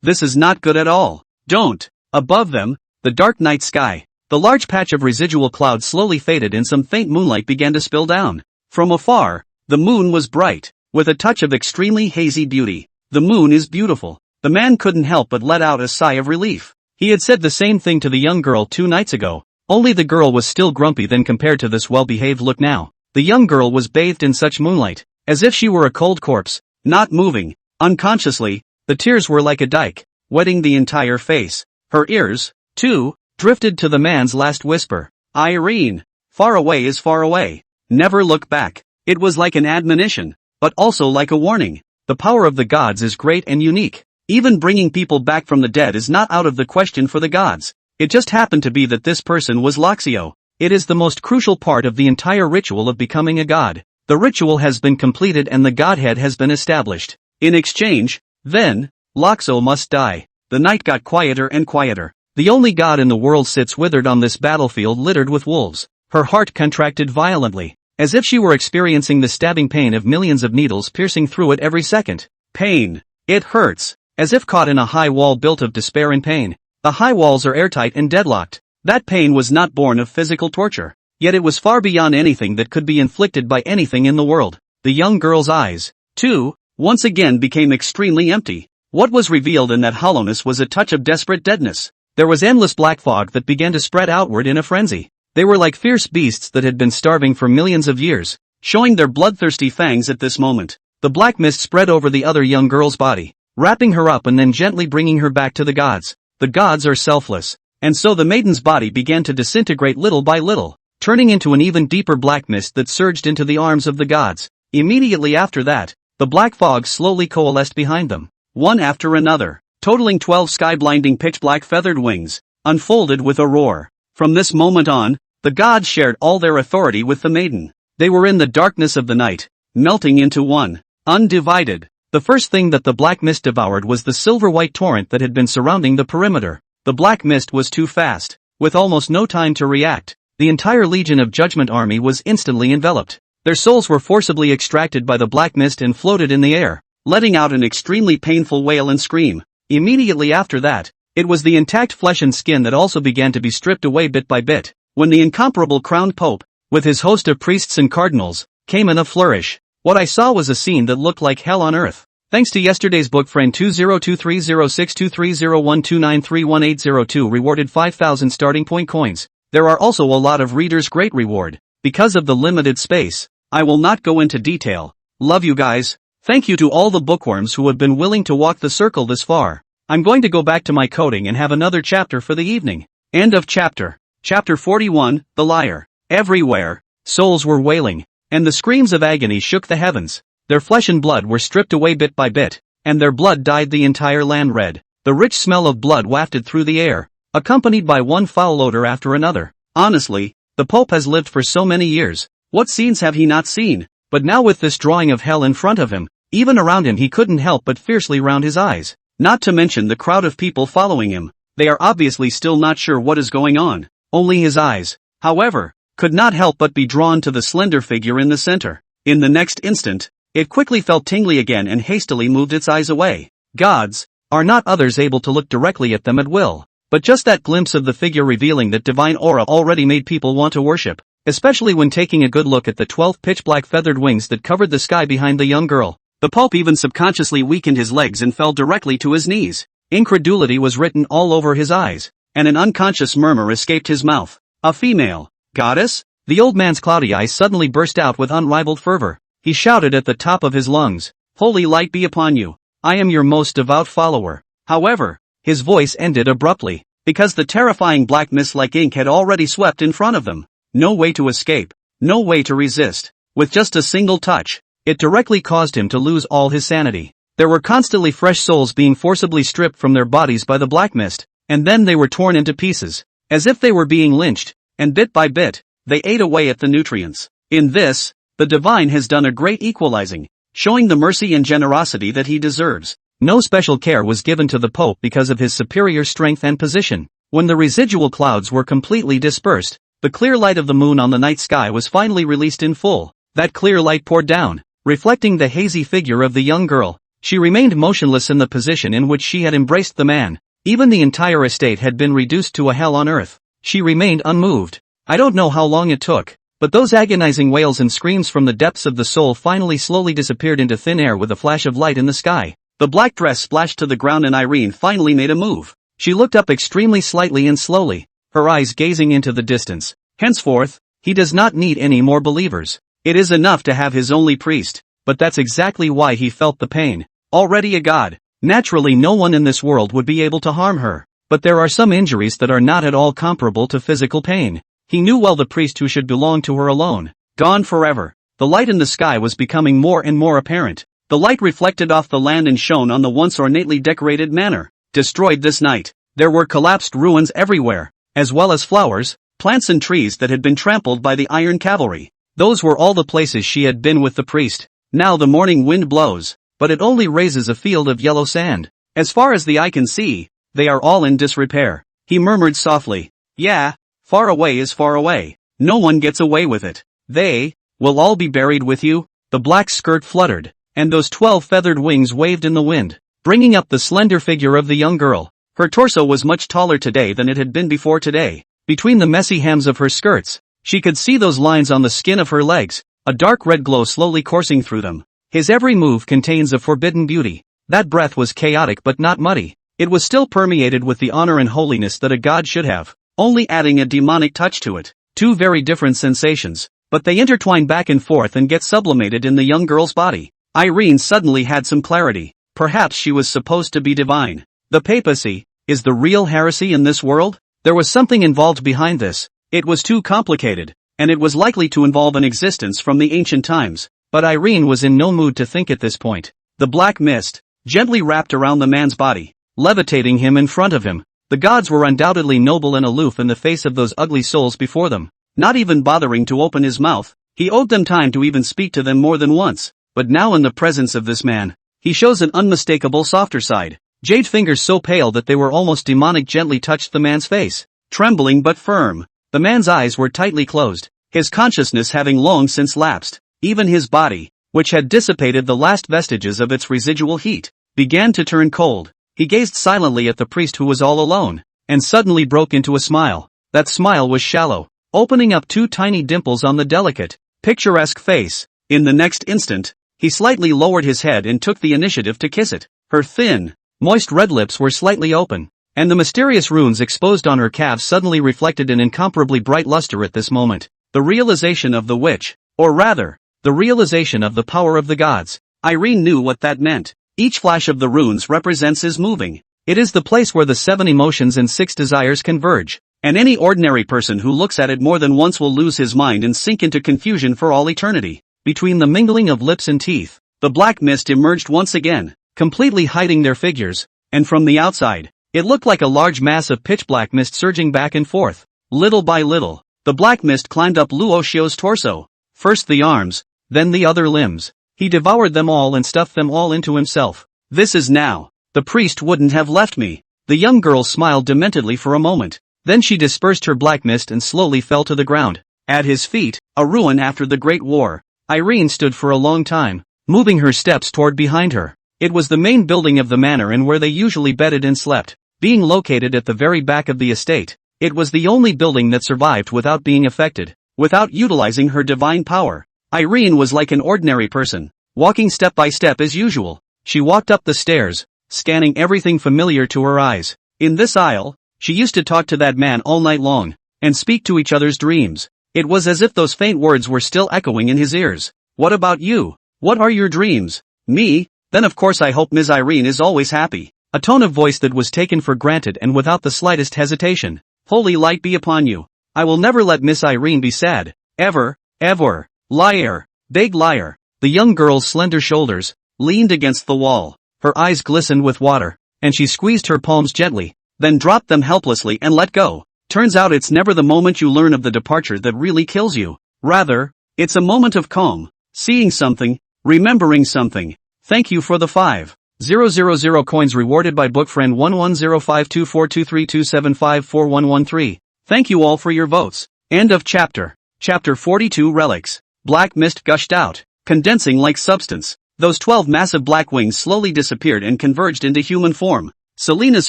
This is not good at all. Don't. Above them, the dark night sky. The large patch of residual clouds slowly faded and some faint moonlight began to spill down. From afar, the moon was bright, with a touch of extremely hazy beauty. The moon is beautiful. The man couldn't help but let out a sigh of relief. He had said the same thing to the young girl 2 nights ago, only the girl was still grumpy than compared to this well-behaved look now. The young girl was bathed in such moonlight, as if she were a cold corpse, not moving. Unconsciously, the tears were like a dike, wetting the entire face. Her ears, too, drifted to the man's last whisper. Irene, far away is far away. Never look back. It was like an admonition, but also like a warning. The power of the gods is great and unique. Even bringing people back from the dead is not out of the question for the gods. It just happened to be that this person was Luxio. It is the most crucial part of the entire ritual of becoming a god. The ritual has been completed and the godhead has been established. In exchange, then, Luxio must die. The night got quieter and quieter. The only god in the world sits withered on this battlefield littered with wolves. Her heart contracted violently, as if she were experiencing the stabbing pain of millions of needles piercing through it every second. Pain. It hurts, as if caught in a high wall built of despair and pain. The high walls are airtight and deadlocked. That pain was not born of physical torture, yet it was far beyond anything that could be inflicted by anything in the world. The young girl's eyes, too, once again became extremely empty. What was revealed in that hollowness was a touch of desperate deadness. There was endless black fog that began to spread outward in a frenzy. They were like fierce beasts that had been starving for millions of years, showing their bloodthirsty fangs at this moment. The black mist spread over the other young girl's body, wrapping her up and then gently bringing her back to the gods. The gods are selfless. And so the maiden's body began to disintegrate little by little, turning into an even deeper black mist that surged into the arms of the gods. Immediately after that, the black fog slowly coalesced behind them, one after another, totaling 12 sky-blinding pitch-black feathered wings, unfolded with a roar. From this moment on, the gods shared all their authority with the maiden. They were in the darkness of the night, melting into one, undivided. The first thing that the black mist devoured was the silver-white torrent that had been surrounding the perimeter. The black mist was too fast. With almost no time to react, the entire Legion of Judgment army was instantly enveloped. Their souls were forcibly extracted by the black mist and floated in the air, letting out an extremely painful wail and scream. Immediately after that, it was the intact flesh and skin that also began to be stripped away bit by bit, when the incomparable crowned pope, with his host of priests and cardinals, came in a flourish. What I saw was a scene that looked like hell on earth. Thanks to yesterday's book friend 2023062301293180 rewarded 5,000 starting point coins. There are also a lot of readers' great reward. Because of the limited space, I will not go into detail. Love you guys. Thank you to all the bookworms who have been willing to walk the circle this far. I'm going to go back to my coding and have another chapter for the evening. End of chapter. Chapter 41, The Liar. Everywhere, souls were wailing, and the screams of agony shook the heavens. Their flesh and blood were stripped away bit by bit, and their blood dyed the entire land red. The rich smell of blood wafted through the air, accompanied by one foul odor after another. Honestly, the Pope has lived for so many years. What scenes have he not seen? But now with this drawing of hell in front of him, even around him he couldn't help but fiercely round his eyes. Not to mention the crowd of people following him. They are obviously still not sure what is going on. Only his eyes, however, could not help but be drawn to the slender figure in the center. In the next instant, it quickly felt tingly again and hastily moved its eyes away. Gods, are not others able to look directly at them at will? But just that glimpse of the figure revealing that divine aura already made people want to worship, especially when taking a good look at the 12 pitch-black feathered wings that covered the sky behind the young girl. The Pope even subconsciously weakened his legs and fell directly to his knees. Incredulity was written all over his eyes, and an unconscious murmur escaped his mouth. A female goddess? The old man's cloudy eyes suddenly burst out with unrivaled fervor. He shouted at the top of his lungs, "Holy light be upon you! I am your most devout follower." However, his voice ended abruptly, because the terrifying black mist like ink had already swept in front of them. No way to escape, no way to resist. With just a single touch, it directly caused him to lose all his sanity. There were constantly fresh souls being forcibly stripped from their bodies by the black mist, and then they were torn into pieces, as if they were being lynched, and bit by bit, they ate away at the nutrients. In this, the divine has done a great equalizing, showing the mercy and generosity that he deserves. No special care was given to the Pope because of his superior strength and position. When the residual clouds were completely dispersed, the clear light of the moon on the night sky was finally released in full. That clear light poured down, reflecting the hazy figure of the young girl. She remained motionless in the position in which she had embraced the man. Even the entire estate had been reduced to a hell on earth. She remained unmoved. I don't know how long it took, but those agonizing wails and screams from the depths of the soul finally slowly disappeared into thin air with a flash of light in the sky. The black dress splashed to the ground and Irene finally made a move. She looked up extremely slightly and slowly, her eyes gazing into the distance. Henceforth, he does not need any more believers. It is enough to have his only priest, but that's exactly why he felt the pain. Already a god, naturally no one in this world would be able to harm her. But there are some injuries that are not at all comparable to physical pain. He knew well the priest who should belong to her alone. Gone forever. The light in the sky was becoming more and more apparent. The light reflected off the land and shone on the once ornately decorated manor. Destroyed this night. There were collapsed ruins everywhere, as well as flowers, plants and trees that had been trampled by the iron cavalry. Those were all the places she had been with the priest. Now the morning wind blows, but it only raises a field of yellow sand. As far as the eye can see, they are all in disrepair. He murmured softly, "Yeah, far away is far away. No one gets away with it. They will all be buried with you." The black skirt fluttered, and those 12 feathered wings waved in the wind, bringing up the slender figure of the young girl. Her torso was much taller today than it had been before today. Between the messy hems of her skirts, she could see those lines on the skin of her legs, a dark red glow slowly coursing through them. His every move contains a forbidden beauty. That breath was chaotic but not muddy. It was still permeated with the honor and holiness that a god should have, only adding a demonic touch to it. Two very different sensations. but they intertwine back and forth and get sublimated in the young girl's body. Irene suddenly had some clarity. Perhaps she was supposed to be divine. The papacy is the real heresy in this world? There was something involved behind this. It was too complicated, and it was likely to involve an existence from the ancient times. But Irene was in no mood to think at this point. The black mist gently wrapped around the man's body, levitating him in front of him. The gods were undoubtedly noble and aloof in the face of those ugly souls before them. Not even bothering to open his mouth, he owed them time to even speak to them more than once. But now in the presence of this man, he shows an unmistakable softer side. Jade fingers so pale that they were almost demonic gently touched the man's face, trembling but firm. The man's eyes were tightly closed, his consciousness having long since lapsed. Even his body, which had dissipated the last vestiges of its residual heat, began to turn cold. He gazed silently at the priest who was all alone, and suddenly broke into a smile. That smile was shallow, opening up two tiny dimples on the delicate, picturesque face. In the next instant, he slightly lowered his head and took the initiative to kiss it. Her thin, moist red lips were slightly open, and the mysterious runes exposed on her calves suddenly reflected an incomparably bright luster at this moment. The realization of the witch, or rather, the realization of the power of the gods. Irene knew what that meant. Each flash of the runes represents his moving. It is the place where the 7 emotions and 6 desires converge, and any ordinary person who looks at it more than once will lose his mind and sink into confusion for all eternity. Between the mingling of lips and teeth, the black mist emerged once again, completely hiding their figures, and from the outside, it looked like a large mass of pitch-black mist surging back and forth. Little by little, the black mist climbed up Luo Xiu's torso, first the arms, then the other limbs. He devoured them all and stuffed them all into himself. This is now. The priest wouldn't have left me. The young girl smiled dementedly for a moment. Then she dispersed her black mist and slowly fell to the ground. At his feet, a ruin after the Great War, Irene stood for a long time, moving her steps toward behind her. It was the main building of the manor and where they usually bedded and slept. Being located at the very back of the estate, it was the only building that survived without being affected, without utilizing her divine power. Irene was like an ordinary person, walking step by step as usual. She walked up the stairs, scanning everything familiar to her eyes. In this aisle, she used to talk to that man all night long, and speak to each other's dreams. It was as if those faint words were still echoing in his ears. What about you? What are your dreams? Me? Then of course I hope Ms. Irene is always happy. A tone of voice that was taken for granted and without the slightest hesitation. Holy light be upon you. I will never let Miss Irene be sad. Ever, ever. Liar. Big liar. The young girl's slender shoulders leaned against the wall. Her eyes glistened with water, and she squeezed her palms gently, then dropped them helplessly and let go. Turns out it's never the moment you learn of the departure that really kills you. Rather, it's a moment of calm, seeing something, remembering something. Thank you for the 5,000 coins rewarded by bookfriend 1105242327541113. Thank you all for your votes. End of chapter. Chapter 42 Relics. Black mist gushed out, condensing like substance. Those 12 massive black wings slowly disappeared and converged into human form. Selena's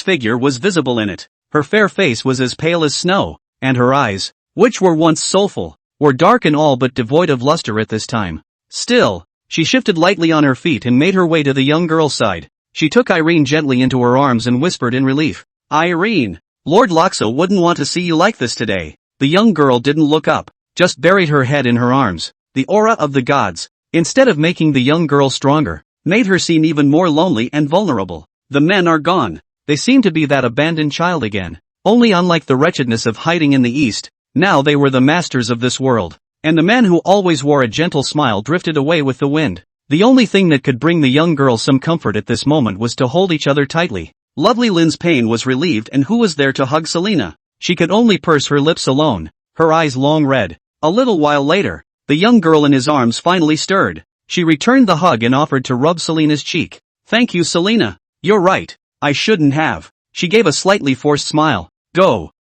figure was visible in it. Her fair face was as pale as snow, and her eyes, which were once soulful, were dark and all but devoid of luster at this time. Still, she shifted lightly on her feet and made her way to the young girl's side. She took Irene gently into her arms and whispered in relief, "Irene, Lord Loxo wouldn't want to see you like this today." The young girl didn't look up, just buried her head in her arms. The aura of the gods, instead of making the young girl stronger, made her seem even more lonely and vulnerable. The men are gone. They seem to be that abandoned child again. Only unlike the wretchedness of hiding in the east, now they were the masters of this world. And the man who always wore a gentle smile drifted away with the wind. The only thing that could bring the young girl some comfort at this moment was to hold each other tightly. Lovely Lin's pain was relieved, and who was there to hug Selena? She could only purse her lips alone, her eyes long red. A little while later, the young girl in his arms finally stirred. She returned the hug and offered to rub Selena's cheek. "Thank you, Selena. You're right. I shouldn't have." She gave a slightly forced smile. Go.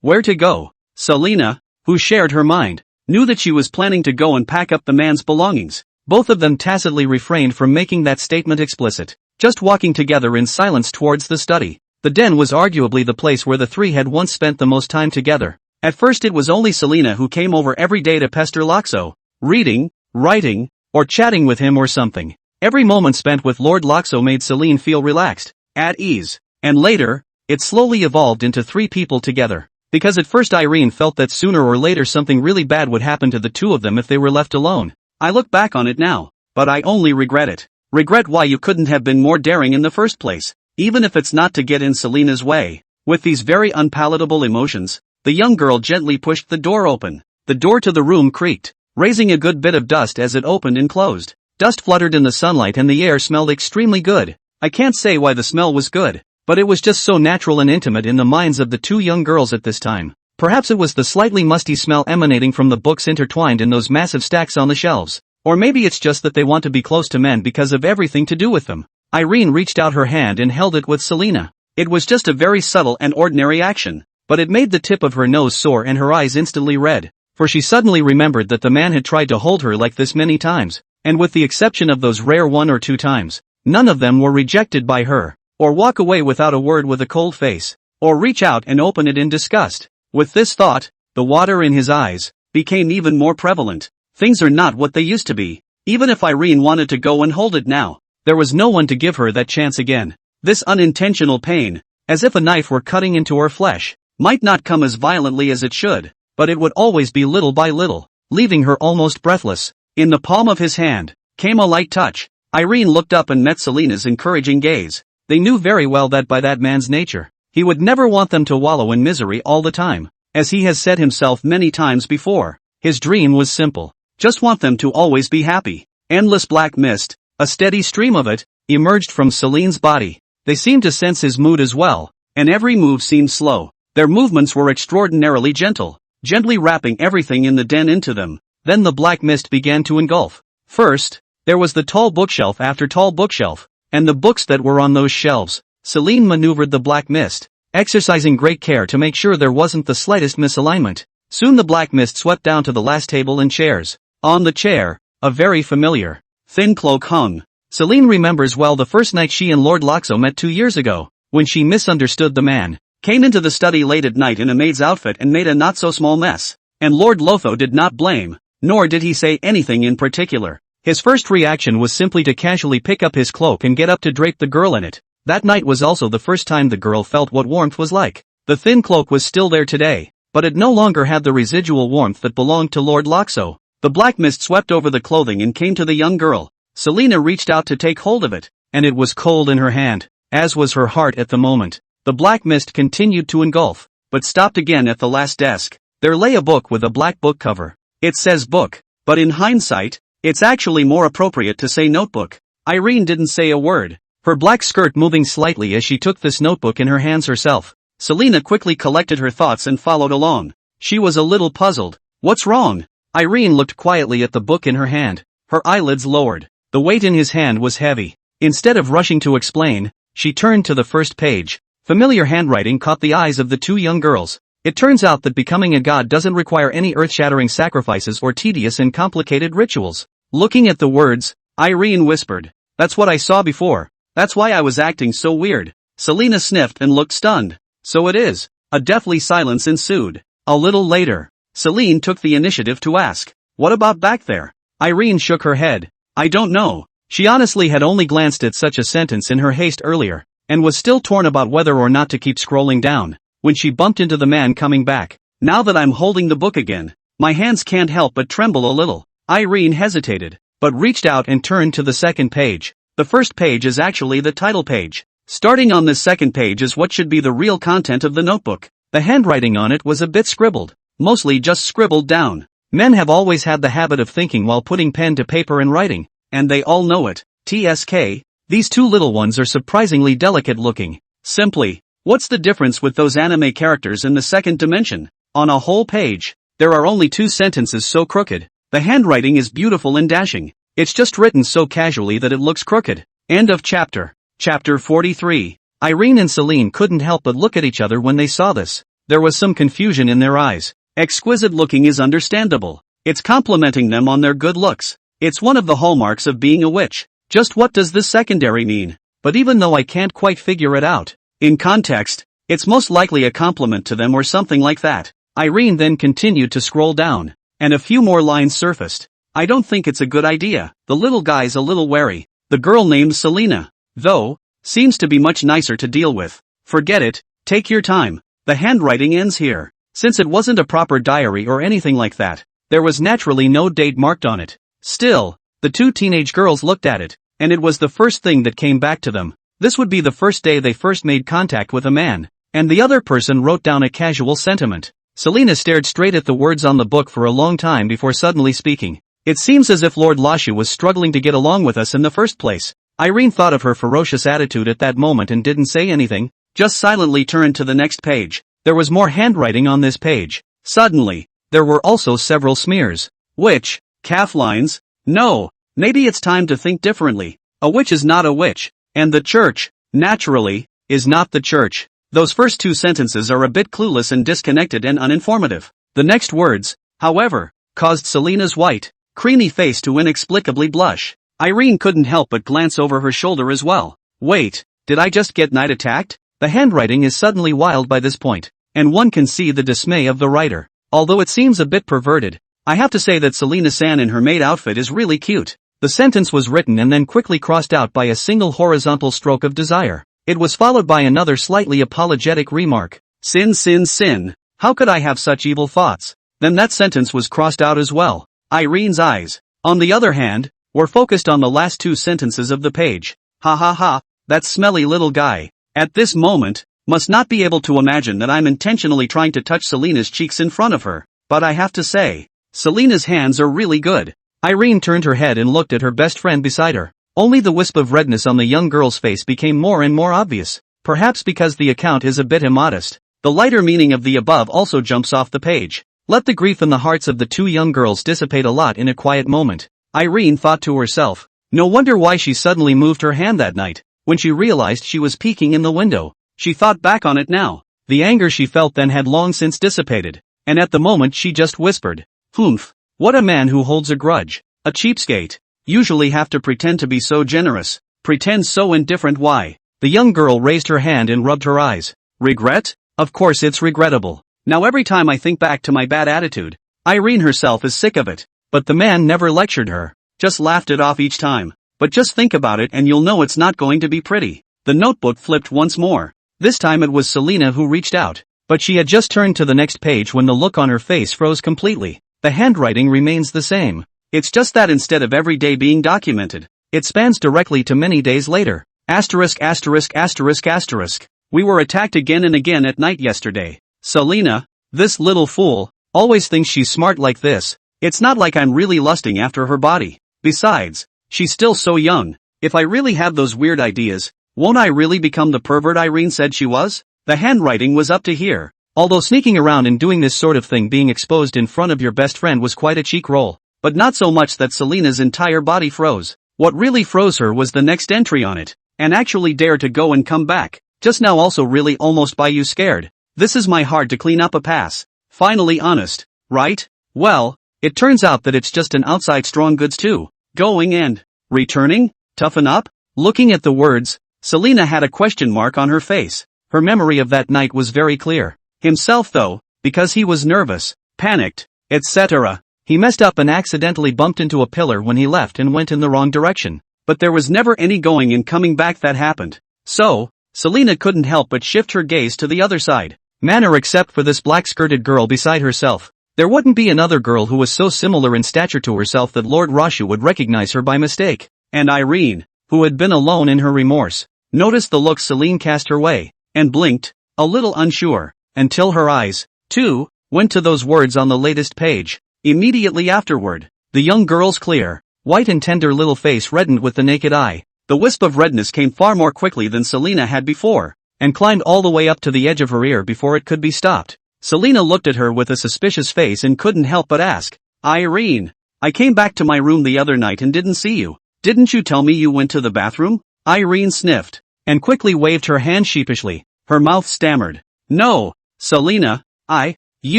Where to go? Selena, who shared her mind, knew that she was planning to go and pack up the man's belongings. Both of them tacitly refrained from making that statement explicit, just walking together in silence towards the study. The den was arguably the place where the three had once spent the most time together. At first it was only Selena who came over every day to pester Loxo, reading, writing, or chatting with him or something. Every moment spent with Lord Loxo made Selene feel relaxed, at ease, and later, it slowly evolved into 3 people together. Because at first Irene felt that sooner or later something really bad would happen to the two of them if they were left alone. I look back on it now, but I only regret it. Regret why you couldn't have been more daring in the first place, even if it's not to get in Selena's way. With these very unpalatable emotions, the young girl gently pushed the door open. The door to the room creaked, raising a good bit of dust as it opened and closed. Dust fluttered in the sunlight and the air smelled extremely good. I can't say why the smell was good, but it was just so natural and intimate in the minds of the two young girls at this time. Perhaps it was the slightly musty smell emanating from the books intertwined in those massive stacks on the shelves. Or maybe it's just that they want to be close to men because of everything to do with them. Irene reached out her hand and held it with Selena. It was just a very subtle and ordinary action, but it made the tip of her nose sore and her eyes instantly red, for she suddenly remembered that the man had tried to hold her like this many times, and with the exception of those rare 1 or 2 times, none of them were rejected by her, or walk away without a word with a cold face, or reach out and open it in disgust. With this thought, the water in his eyes became even more prevalent. Things are not what they used to be. Even if Irene wanted to go and hold it now, there was no one to give her that chance again. This unintentional pain, as if a knife were cutting into her flesh, might not come as violently as it should, but it would always be little by little, leaving her almost breathless. In the palm of his hand came a light touch. Irene looked up and met Selena's encouraging gaze. They knew very well that by that man's nature, he would never want them to wallow in misery all the time. As he has said himself many times before, his dream was simple. Just want them to always be happy. Endless black mist, a steady stream of it, emerged from Celine's body. They seemed to sense his mood as well, and every move seemed slow. Their movements were extraordinarily gentle, gently wrapping everything in the den into them. Then the black mist began to engulf. First, there was the tall bookshelf after tall bookshelf, and the books that were on those shelves. Celine maneuvered the black mist, exercising great care to make sure there wasn't the slightest misalignment. Soon the black mist swept down to the last table and chairs. On the chair, a very familiar, thin cloak hung. Celine remembers well the first night she and Lord Loxo met 2 years ago, when she misunderstood the man, came into the study late at night in a maid's outfit and made a not-so-small mess. And Lord Lotho did not blame, nor did he say anything in particular. His first reaction was simply to casually pick up his cloak and get up to drape the girl in it. That night was also the first time the girl felt what warmth was like. The thin cloak was still there today, but it no longer had the residual warmth that belonged to Lord Loxo. The black mist swept over the clothing and came to the young girl. Selena reached out to take hold of it, and it was cold in her hand, as was her heart at the moment. The black mist continued to engulf, but stopped again at the last desk. There lay a book with a black book cover. It says book, but in hindsight, it's actually more appropriate to say notebook. Irene didn't say a word, her black skirt moving slightly as she took this notebook in her hands herself. Selena quickly collected her thoughts and followed along. She was a little puzzled. What's wrong? Irene looked quietly at the book in her hand, her eyelids lowered. The weight in his hand was heavy. Instead of rushing to explain, she turned to the first page. Familiar handwriting caught the eyes of the two young girls. It turns out that becoming a god doesn't require any earth-shattering sacrifices or tedious and complicated rituals. Looking at the words, Irene whispered, "That's what I saw before. That's why I was acting so weird." Selena sniffed and looked stunned. "So it is." A deathly silence ensued. A little later, Celine took the initiative to ask, "What about back there?" Irene shook her head. "I don't know." She honestly had only glanced at such a sentence in her haste earlier, and was still torn about whether or not to keep scrolling down, when she bumped into the man coming back. "Now that I'm holding the book again, my hands can't help but tremble a little." Irene hesitated, but reached out and turned to the second page. The first page is actually the title page. Starting on this second page is what should be the real content of the notebook. The handwriting on it was a bit scribbled, mostly just scribbled down. Men have always had the habit of thinking while putting pen to paper and writing, and they all know it. TSK, these two little ones are surprisingly delicate looking. Simply, what's the difference with those anime characters in the second dimension? On a whole page, there are only 2 sentences so crooked. The handwriting is beautiful and dashing. It's just written so casually that it looks crooked. End of chapter. Chapter 43. Irene and Celine couldn't help but look at each other when they saw this. There was some confusion in their eyes. Exquisite looking is understandable. It's complimenting them on their good looks. It's one of the hallmarks of being a witch. Just what does this secondary mean? But even though I can't quite figure it out, in context, it's most likely a compliment to them or something like that. Irene then continued to scroll down, and a few more lines surfaced. "I don't think it's a good idea. The little guy's a little wary. The girl named Selena, though, seems to be much nicer to deal with. Forget it, take your time." The handwriting ends here. Since it wasn't a proper diary or anything like that, there was naturally no date marked on it. Still, the two teenage girls looked at it, and it was the first thing that came back to them. This would be the first day they first made contact with a man, and the other person wrote down a casual sentiment. Selina stared straight at the words on the book for a long time before suddenly speaking. It seems as if Lord Lashu was struggling to get along with us in the first place. Irene thought of her ferocious attitude at that moment and didn't say anything, just silently turned to the next page. There was more handwriting on this page. Suddenly, there were also several smears. Witch, calf lines, no, maybe it's time to think differently. A witch is not a witch, and the church, naturally, is not the church. Those first two sentences are a bit clueless and disconnected and uninformative. The next words, however, caused Selina's white, creamy face to inexplicably blush. Irene couldn't help but glance over her shoulder as well. Wait, did I just get night attacked? The handwriting is suddenly wild by this point, and one can see the dismay of the writer. Although it seems a bit perverted, I have to say that Selina-san in her maid outfit is really cute. The sentence was written and then quickly crossed out by a single horizontal stroke of desire. It was followed by another slightly apologetic remark. Sin, sin, sin. How could I have such evil thoughts? Then that sentence was crossed out as well. Irene's eyes, on the other hand, were focused on the last two sentences of the page. Ha ha ha, that smelly little guy, at this moment, must not be able to imagine that I'm intentionally trying to touch Selina's cheeks in front of her. But I have to say, Selina's hands are really good. Irene turned her head and looked at her best friend beside her. Only the wisp of redness on the young girl's face became more and more obvious. Perhaps because the account is a bit immodest. The lighter meaning of the above also jumps off the page. Let the grief in the hearts of the two young girls dissipate a lot in a quiet moment. Irene thought to herself. No wonder why she suddenly moved her hand that night, when she realized she was peeking in the window. She thought back on it now. The anger she felt then had long since dissipated, and at the moment she just whispered, "Humph, what a man who holds a grudge. A cheapskate. Usually have to pretend to be so generous, pretend so indifferent. Why?" The young girl raised her hand and rubbed her eyes. Regret? Of course it's regrettable. Now every time I think back to my bad attitude, Irene herself is sick of it. But the man never lectured her, just laughed it off each time. But just think about it and you'll know it's not going to be pretty. The notebook flipped once more. This time it was Selina who reached out. But she had just turned to the next page when the look on her face froze completely. The handwriting remains the same. It's just that instead of every day being documented, it spans directly to many days later. Asterisk asterisk asterisk asterisk. We were attacked again and again at night yesterday. Selina, this little fool, always thinks she's smart like this. It's not like I'm really lusting after her body. Besides, she's still so young. If I really have those weird ideas, won't I really become the pervert Irene said she was? The handwriting was up to here. Although sneaking around and doing this sort of thing being exposed in front of your best friend was quite a cheek roll. But not so much that Selina's entire body froze. What really froze her was the next entry on it. And actually dare to go and come back. Just now also really almost by you scared. This is my hard to clean up a pass. Finally honest, right? Well, it turns out that it's just an outside strong goods too. Going and returning? Toughen up? Looking at the words, Selina had a question mark on her face. Her memory of that night was very clear. Himself though, because he was nervous, panicked, etc. He messed up and accidentally bumped into a pillar when he left and went in the wrong direction. But there was never any going and coming back that happened. So, Selina couldn't help but shift her gaze to the other side. Manner except for this black-skirted girl beside herself. There wouldn't be another girl who was so similar in stature to herself that Lord Rashu would recognize her by mistake. And Irene, who had been alone in her remorse, noticed the look Celine cast her way, and blinked, a little unsure, until her eyes, too, went to those words on the latest page. Immediately afterward, the young girl's clear, white and tender little face reddened with the naked eye. The wisp of redness came far more quickly than Selina had before, and climbed all the way up to the edge of her ear before it could be stopped. Selina looked at her with a suspicious face and couldn't help but ask, Irene, I came back to my room the other night and didn't see you. Didn't you tell me you went to the bathroom? Irene sniffed, and quickly waved her hand sheepishly. Her mouth stammered. No, Selina, I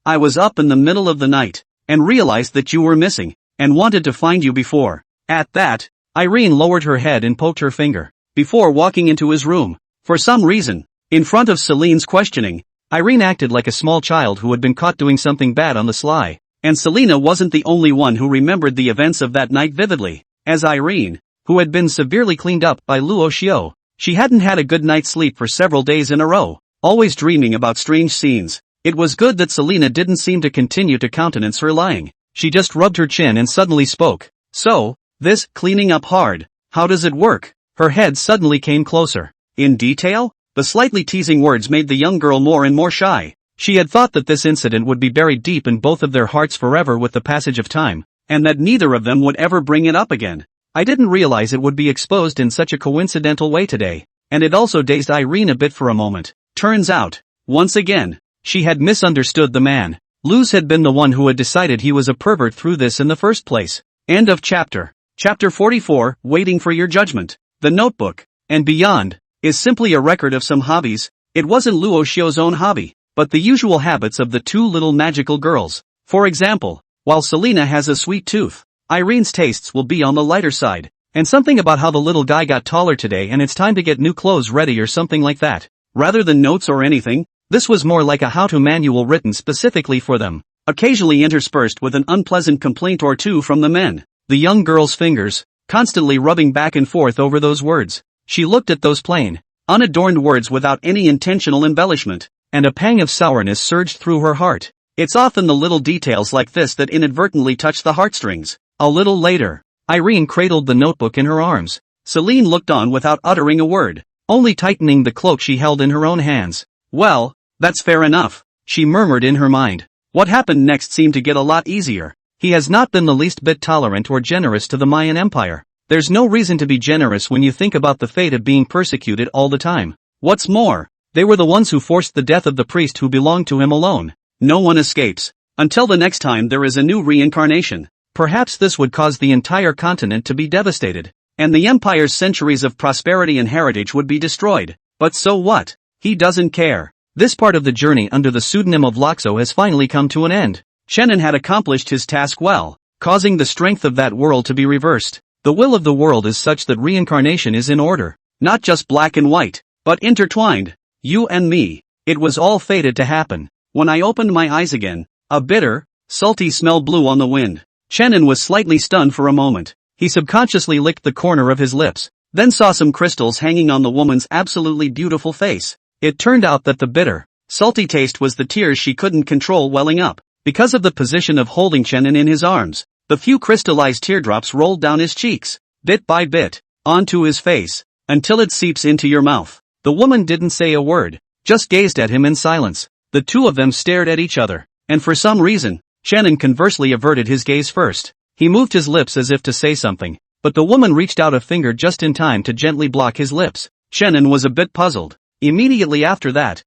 was up in the middle of the night, and realized that you were missing, and wanted to find you before. At that, Irene lowered her head and poked her finger, before walking into his room. For some reason, in front of Celine's questioning, Irene acted like a small child who had been caught doing something bad on the sly. And Selina wasn't the only one who remembered the events of that night vividly. As Irene, who had been severely cleaned up by Luo Xiao, she hadn't had a good night's sleep for several days in a row, always dreaming about strange scenes. It was good that Selena didn't seem to continue to countenance her lying. She just rubbed her chin and suddenly spoke. So, this cleaning up hard, how does it work? Her head suddenly came closer. In detail? The slightly teasing words made the young girl more and more shy. She had thought that this incident would be buried deep in both of their hearts forever with the passage of time, and that neither of them would ever bring it up again. I didn't realize it would be exposed in such a coincidental way today, and it also dazed Irene a bit for a moment. Turns out, once again, she had misunderstood the man. Luz had been the one who had decided he was a pervert through this in the first place. End of chapter. Chapter 44, Waiting for Your Judgment. The Notebook, and Beyond, is simply a record of some hobbies. It wasn't Luo Xiu's own hobby, but the usual habits of the two little magical girls. For example, while Selena has a sweet tooth, Irene's tastes will be on the lighter side, and something about how the little guy got taller today and it's time to get new clothes ready or something like that. Rather than notes or anything, this was more like a how-to manual written specifically for them, occasionally interspersed with an unpleasant complaint or two from the men. The young girl's fingers, constantly rubbing back and forth over those words. She looked at those plain, unadorned words without any intentional embellishment, and a pang of sourness surged through her heart. It's often the little details like this that inadvertently touch the heartstrings. A little later, Irene cradled the notebook in her arms. Celine looked on without uttering a word, only tightening the cloak she held in her own hands. Well, that's fair enough, she murmured in her mind. What happened next seemed to get a lot easier. He has not been the least bit tolerant or generous to the Mayan Empire. There's no reason to be generous when you think about the fate of being persecuted all the time. What's more, they were the ones who forced the death of the priest who belonged to him alone. No one escapes. Until the next time there is a new reincarnation. Perhaps this would cause the entire continent to be devastated, and the Empire's centuries of prosperity and heritage would be destroyed. But so what? He doesn't care. This part of the journey under the pseudonym of Loxo has finally come to an end. Chenin had accomplished his task well, causing the strength of that world to be reversed. The will of the world is such that reincarnation is in order. Not just black and white, but intertwined. You and me. It was all fated to happen. When I opened my eyes again, a bitter, salty smell blew on the wind. Chenin was slightly stunned for a moment. He subconsciously licked the corner of his lips, then saw some crystals hanging on the woman's absolutely beautiful face. It turned out that the bitter, salty taste was the tears she couldn't control welling up. Because of the position of holding Chenin in his arms, the few crystallized teardrops rolled down his cheeks, bit by bit, onto his face, until it seeps into your mouth. The woman didn't say a word, just gazed at him in silence. The two of them stared at each other, and for some reason, Chenin conversely averted his gaze first. He moved his lips as if to say something, but the woman reached out a finger just in time to gently block his lips. Chenin was a bit puzzled. Immediately after that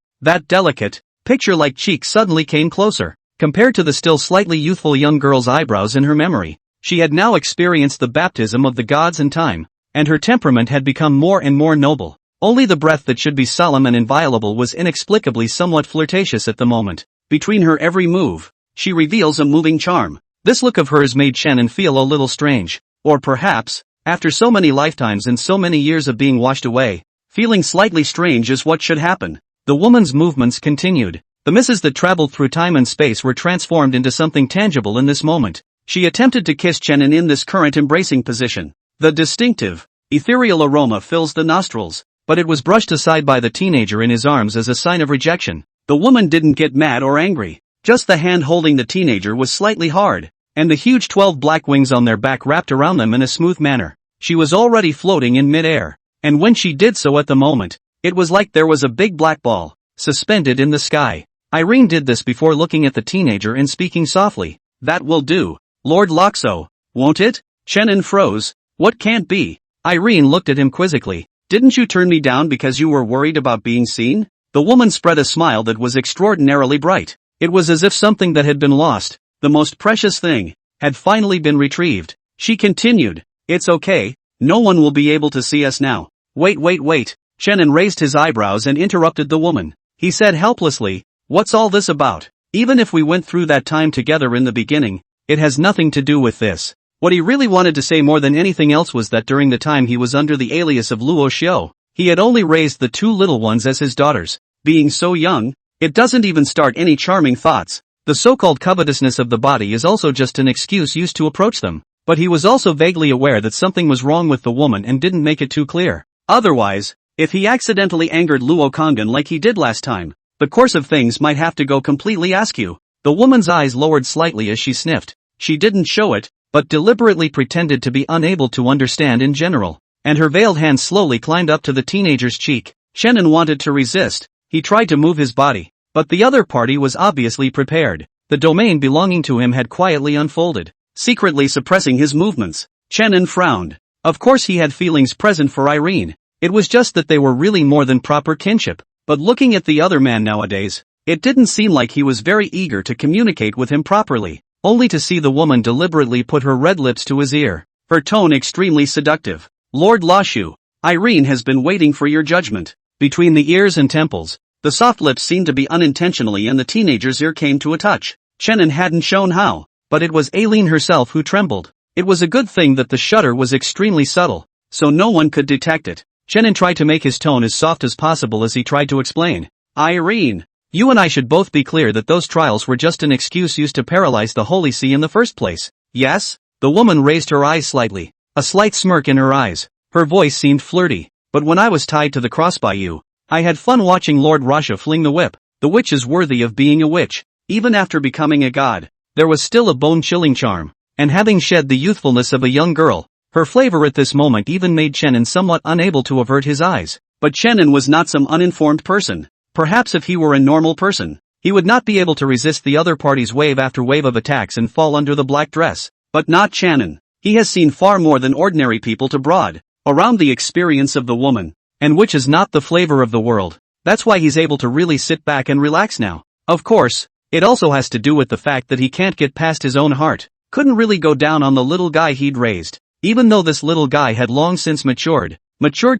delicate, picture-like cheek suddenly came closer. Compared to the still slightly youthful young girl's eyebrows in her memory, she had now experienced the baptism of the gods in time, and her temperament had become more and more noble. Only the breath that should be solemn and inviolable was inexplicably somewhat flirtatious at the moment. Between her every move, she reveals a moving charm. This look of hers made Chenin feel a little strange, or perhaps, after so many lifetimes and so many years of being washed away, feeling slightly strange is what should happen. The woman's movements continued. The mists that traveled through time and space were transformed into something tangible in this moment. She attempted to kiss Chenin in this current embracing position. The distinctive, ethereal aroma fills the nostrils, but it was brushed aside by the teenager in his arms as a sign of rejection. The woman didn't get mad or angry, just the hand holding the teenager was slightly hard, and the huge 12 black wings on their back wrapped around them in a smooth manner. She was already floating in mid-air, and when she did so at the moment, it was like there was a big black ball, suspended in the sky. Irene did this before looking at the teenager and speaking softly. That will do, Lord Loxo, won't it? Chenin froze. What can't be? Irene looked at him quizzically. Didn't you turn me down because you were worried about being seen? The woman spread a smile that was extraordinarily bright. It was as if something that had been lost, the most precious thing, had finally been retrieved. She continued, it's okay, no one will be able to see us now. Wait. Chenin raised his eyebrows and interrupted the woman. He said helplessly, what's all this about? Even if we went through that time together in the beginning, it has nothing to do with this. What he really wanted to say more than anything else was that during the time he was under the alias of Luo Xiu, he had only raised the two little ones as his daughters. Being so young, it doesn't even start any charming thoughts. The so-called covetousness of the body is also just an excuse used to approach them. But he was also vaguely aware that something was wrong with the woman and didn't make it too clear. Otherwise, if he accidentally angered Luo Kongan like he did last time, the course of things might have to go completely askew. The woman's eyes lowered slightly as she sniffed. She didn't show it, but deliberately pretended to be unable to understand in general. And her veiled hand slowly climbed up to the teenager's cheek. Shannon wanted to resist. He tried to move his body, but the other party was obviously prepared. The domain belonging to him had quietly unfolded, secretly suppressing his movements. Shannon frowned. Of course he had feelings present for Irene. It was just that they were really more than proper kinship. But looking at the other man nowadays, it didn't seem like he was very eager to communicate with him properly, only to see the woman deliberately put her red lips to his ear, her tone extremely seductive. Lord Lashu, Irene has been waiting for your judgment. Between the ears and temples, the soft lips seemed to be unintentionally and the teenager's ear came to a touch. Shannon hadn't shown how, but it was Aileen herself who trembled. It was a good thing that the shudder was extremely subtle, so no one could detect it. Shannon tried to make his tone as soft as possible as he tried to explain. Irene, you and I should both be clear that those trials were just an excuse used to paralyze the Holy See in the first place. Yes? The woman raised her eyes slightly, a slight smirk in her eyes. Her voice seemed flirty. But when I was tied to the cross by you, I had fun watching Lord Rasha fling the whip. The witch is worthy of being a witch. Even after becoming a god, there was still a bone-chilling charm. And having shed the youthfulness of a young girl, her flavor at this moment even made Shannon somewhat unable to avert his eyes. But Shannon was not some uninformed person. Perhaps if he were a normal person, he would not be able to resist the other party's wave after wave of attacks and fall under the black dress. But not Shannon. He has seen far more than ordinary people to broad around the experience of the woman, and which is not the flavor of the world. That's why he's able to really sit back and relax now. Of course, it also has to do with the fact that he can't get past his own heart. Couldn't really go down on the little guy he'd raised, even though this little guy had long since matured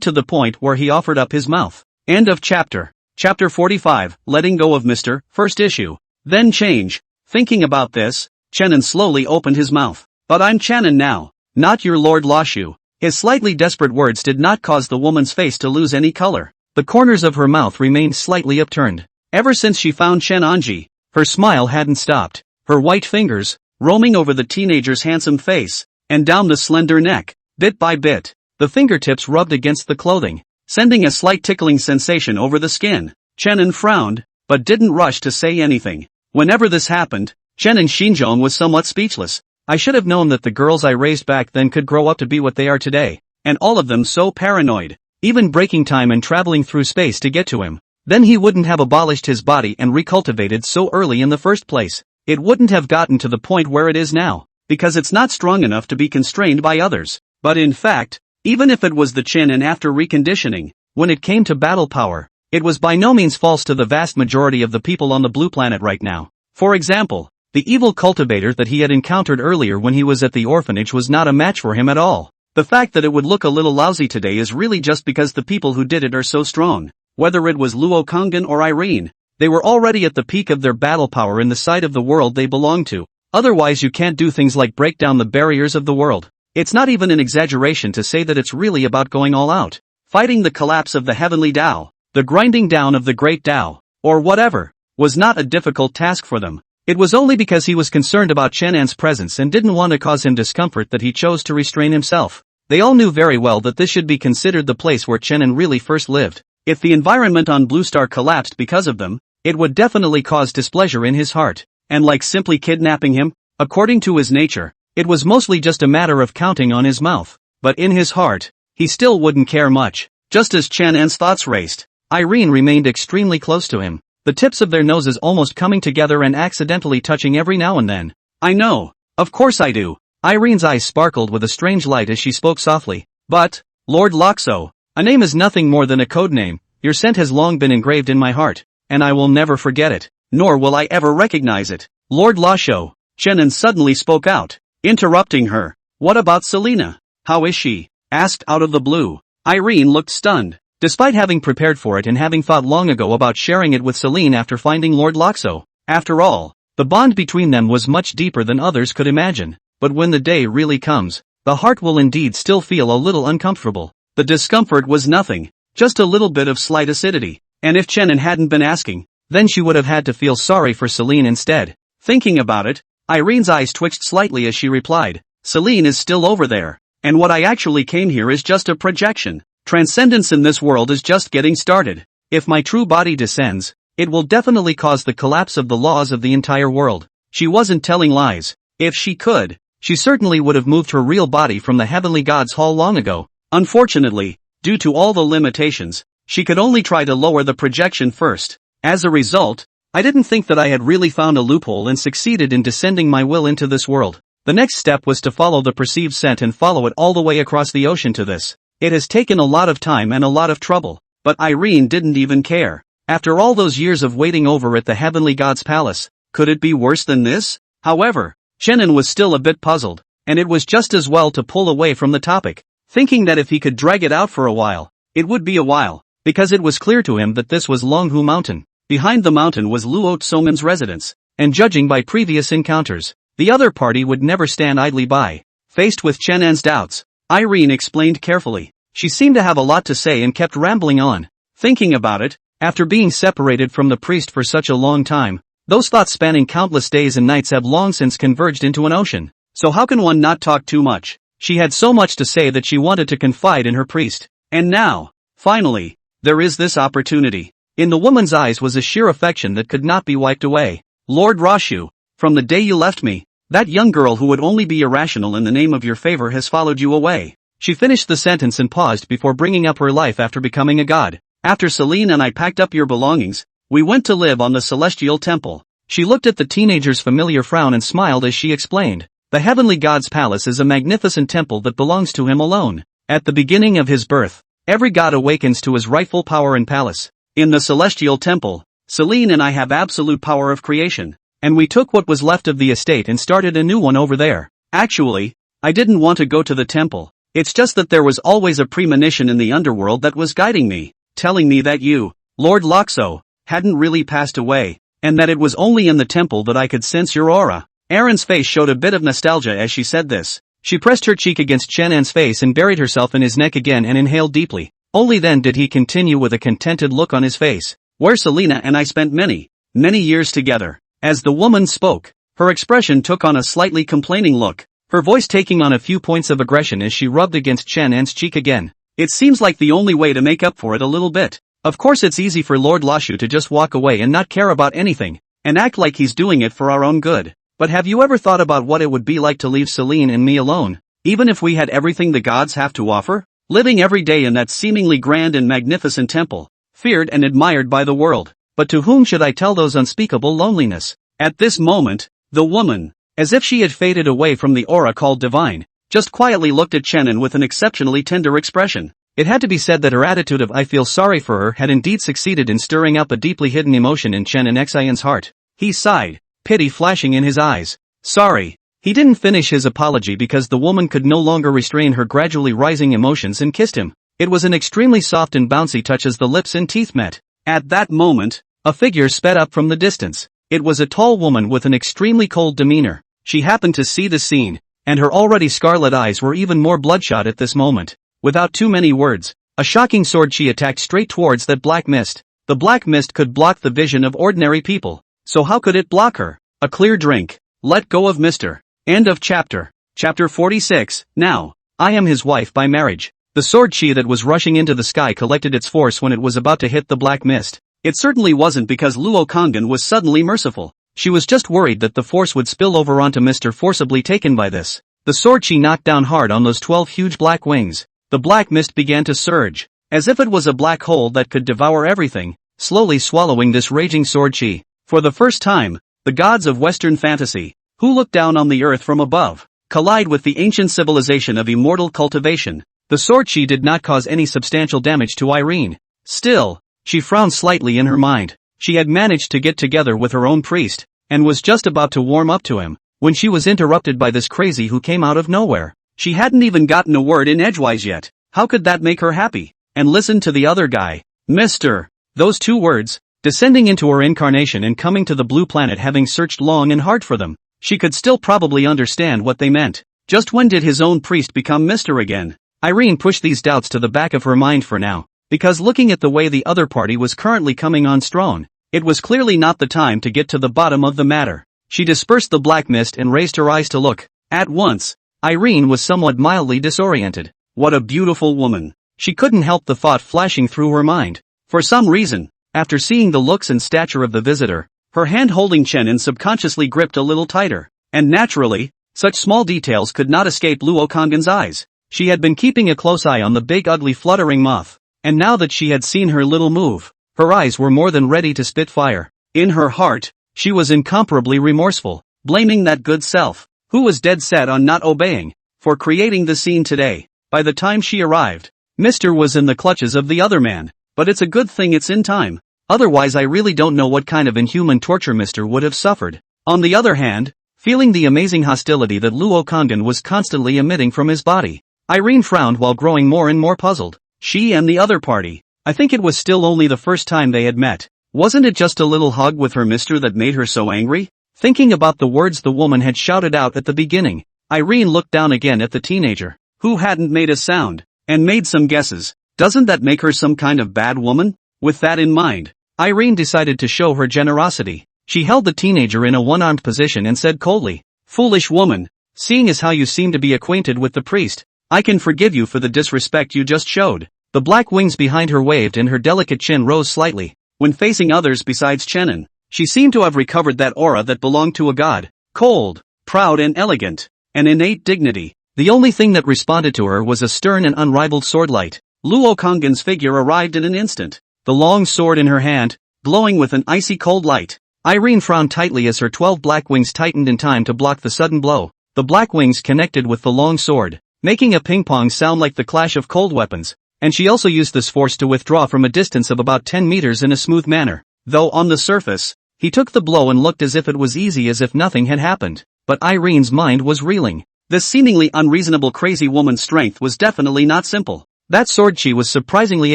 to the point where he offered up his mouth. End of chapter. Chapter 45, Letting Go of Mr. First Issue. Then change. Thinking about this, Shannon slowly opened his mouth. But I'm Shannon now, not your Lord Lashu. His slightly desperate words did not cause the woman's face to lose any color. The corners of her mouth remained slightly upturned. Ever since she found Shen Anji, her smile hadn't stopped. Her white fingers, roaming over the teenager's handsome face, and down the slender neck, bit by bit, the fingertips rubbed against the clothing, sending a slight tickling sensation over the skin. Shannon frowned, but didn't rush to say anything. Whenever this happened, Shannon Shinjong was somewhat speechless. I should have known that the girls I raised back then could grow up to be what they are today, and all of them so paranoid, even breaking time and traveling through space to get to him. Then he wouldn't have abolished his body and recultivated so early in the first place. It wouldn't have gotten to the point where it is now, because it's not strong enough to be constrained by others. But in fact, even if it was the chin and after reconditioning, when it came to battle power, it was by no means false to the vast majority of the people on the blue planet right now. For example, the evil cultivator that he had encountered earlier when he was at the orphanage was not a match for him at all. The fact that it would look a little lousy today is really just because the people who did it are so strong. Whether it was Luo Kongan or Irene, they were already at the peak of their battle power in the sight of the world they belonged to. Otherwise you can't do things like break down the barriers of the world. It's not even an exaggeration to say that it's really about going all out. Fighting the collapse of the heavenly Tao, the grinding down of the great Tao, or whatever, was not a difficult task for them. It was only because he was concerned about Shenan's presence and didn't want to cause him discomfort that he chose to restrain himself. They all knew very well that this should be considered the place where Chenan really first lived. If the environment on Blue Star collapsed because of them, it would definitely cause displeasure in his heart. And like simply kidnapping him, according to his nature, it was mostly just a matter of counting on his mouth. But in his heart, he still wouldn't care much. Just as Shenan's thoughts raced, Irene remained extremely close to him, the tips of their noses almost coming together and accidentally touching every now and then. I know. Of course I do. Irene's eyes sparkled with a strange light as she spoke softly. But, Lord Loxo, a name is nothing more than a code name. Your scent has long been engraved in my heart, and I will never forget it, nor will I ever recognize it. Lord Lasho, Chenan suddenly spoke out, interrupting her. What about Selena? How is she? Asked out of the blue. Irene looked stunned. Despite having prepared for it and having thought long ago about sharing it with Celine after finding Lord Loxo. After all, the bond between them was much deeper than others could imagine. But when the day really comes, the heart will indeed still feel a little uncomfortable. The discomfort was nothing, just a little bit of slight acidity. And if Chenan hadn't been asking, then she would have had to feel sorry for Celine instead. Thinking about it, Irene's eyes twitched slightly as she replied, Celine is still over there. And what I actually came here is just a projection. Transcendence in this world is just getting started. If my true body descends, It will definitely cause the collapse of the laws of the entire world. She wasn't telling lies. If she could, she certainly would have moved her real body from the heavenly god's hall long ago. Unfortunately, due to all the limitations, she could only try to lower the projection first. As a result, I didn't think that I had really found a loophole and succeeded in descending my will into this world. The next step was to follow the perceived scent and follow it all the way across the ocean to this. It has taken a lot of time and a lot of trouble, but Irene didn't even care. After all those years of waiting over at the heavenly god's palace, could it be worse than this? However, Chenin was still a bit puzzled, and it was just as well to pull away from the topic, thinking that if he could drag it out for a while, it would be a while, because it was clear to him that this was Longhu Mountain. Behind the mountain was Luo Tsongmen's residence, and judging by previous encounters, the other party would never stand idly by. Faced with Chenan's doubts, Irene explained carefully. She seemed to have a lot to say and kept rambling on. Thinking about it, after being separated from the priest for such a long time, those thoughts spanning countless days and nights have long since converged into an ocean. So how can one not talk too much? She had so much to say that she wanted to confide in her priest. And now, finally, there is this opportunity. In the woman's eyes was a sheer affection that could not be wiped away. Lord Rashu, from the day you left me, that young girl who would only be irrational in the name of your favor has followed you away. She finished the sentence and paused before bringing up her life after becoming a god. After Celine and I packed up your belongings, we went to live on the celestial temple. She looked at the teenager's familiar frown and smiled as she explained. The heavenly god's palace is a magnificent temple that belongs to him alone. At the beginning of his birth, every god awakens to his rightful power and palace. In the celestial temple, Celine and I have absolute power of creation, and we took what was left of the estate and started a new one over there. Actually, I didn't want to go to the temple. It's just that there was always a premonition in the underworld that was guiding me, telling me that you, Lord Loxo, hadn't really passed away, and that it was only in the temple that I could sense your aura. Erin's face showed a bit of nostalgia as she said this. She pressed her cheek against Chenan's face and buried herself in his neck again and inhaled deeply. Only then did he continue with a contented look on his face. Where Selena and I spent many years together. As the woman spoke, her expression took on a slightly complaining look, her voice taking on a few points of aggression as she rubbed against Chenan's cheek again. It seems like the only way to make up for it a little bit. Of course it's easy for Lord Lashu to just walk away and not care about anything, and act like he's doing it for our own good. But have you ever thought about what it would be like to leave Celine and me alone, even if we had everything the gods have to offer? Living every day in that seemingly grand and magnificent temple, feared and admired by the world. But to whom should I tell those unspeakable loneliness? At this moment, the woman, as if she had faded away from the aura called divine, just quietly looked at Chenin with an exceptionally tender expression. It had to be said that her attitude of I feel sorry for her had indeed succeeded in stirring up a deeply hidden emotion in Chenin Xian's heart. He sighed, pity flashing in his eyes. Sorry. He didn't finish his apology because the woman could no longer restrain her gradually rising emotions and kissed him. It was an extremely soft and bouncy touch as the lips and teeth met. At that moment, a figure sped up from the distance. It was a tall woman with an extremely cold demeanor. She happened to see the scene, and her already scarlet eyes were even more bloodshot at this moment. Without too many words, a shocking sword she attacked straight towards that black mist. The black mist could block the vision of ordinary people. So how could it block her? A clear drink. Let go of Mr. End of chapter. Chapter 46. Now, I am his wife by marriage. The sword chi that was rushing into the sky collected its force when it was about to hit the black mist. It certainly wasn't because Luo Kongan was suddenly merciful. She was just worried that the force would spill over onto Mr. forcibly taken by this. The sword chi knocked down hard on those 12 huge black wings. The black mist began to surge, as if it was a black hole that could devour everything, slowly swallowing this raging sword chi. For the first time, the gods of Western fantasy, who look down on the earth from above, collide with the ancient civilization of immortal cultivation. The sword chi did not cause any substantial damage to Irene. Still, she frowned slightly in her mind. She had managed to get together with her own priest, and was just about to warm up to him, when she was interrupted by this crazy who came out of nowhere. She hadn't even gotten a word in edgewise yet. How could that make her happy? And listen to the other guy. Mr. Those two words, descending into her incarnation and coming to the blue planet having searched long and hard for them. She could still probably understand what they meant. Just when did his own priest become Mr. again? Irene pushed these doubts to the back of her mind for now, because looking at the way the other party was currently coming on strong, it was clearly not the time to get to the bottom of the matter. She dispersed the black mist and raised her eyes to look. At once, Irene was somewhat mildly disoriented. What a beautiful woman. She couldn't help the thought flashing through her mind. For some reason, After seeing the looks and stature of the visitor, her hand holding Chenin subconsciously gripped a little tighter. And naturally, such small details could not escape Luo Kang's eyes. She had been keeping a close eye on the big ugly fluttering moth, and now that she had seen her little move, her eyes were more than ready to spit fire. In her heart, she was incomparably remorseful, blaming that good self, who was dead set on not obeying, for creating the scene today. By the time she arrived, Mr. was in the clutches of the other man, but it's a good thing it's in time, otherwise I really don't know what kind of inhuman torture Mr. would have suffered. On the other hand, feeling the amazing hostility that Luo Kangin was constantly emitting from his body, Irene frowned while growing more and more puzzled. She and the other party, I think it was still only the first time they had met. Wasn't it just a little hug with her mister that made her so angry? Thinking about the words the woman had shouted out at the beginning, Irene looked down again at the teenager, who hadn't made a sound, and made some guesses. Doesn't that make her some kind of bad woman? With that in mind, Irene decided to show her generosity. She held the teenager in a one-armed position and said coldly, "Foolish woman, seeing as how you seem to be acquainted with the priest, I can forgive you for the disrespect you just showed." The black wings behind her waved and her delicate chin rose slightly. When facing others besides Chenin, she seemed to have recovered that aura that belonged to a god. Cold, proud and elegant, an innate dignity. The only thing that responded to her was a stern and unrivaled swordlight. Luo Kang's figure arrived in an instant, the long sword in her hand, glowing with an icy cold light. Irene frowned tightly as her 12 black wings tightened in time to block the sudden blow. The black wings connected with the long sword, making a ping-pong sound like the clash of cold weapons, and she also used this force to withdraw from a distance of about 10 meters in a smooth manner. Though on the surface, he took the blow and looked as if it was easy, as if nothing had happened, but Irene's mind was reeling. This seemingly unreasonable crazy woman's strength was definitely not simple. That sword chi was surprisingly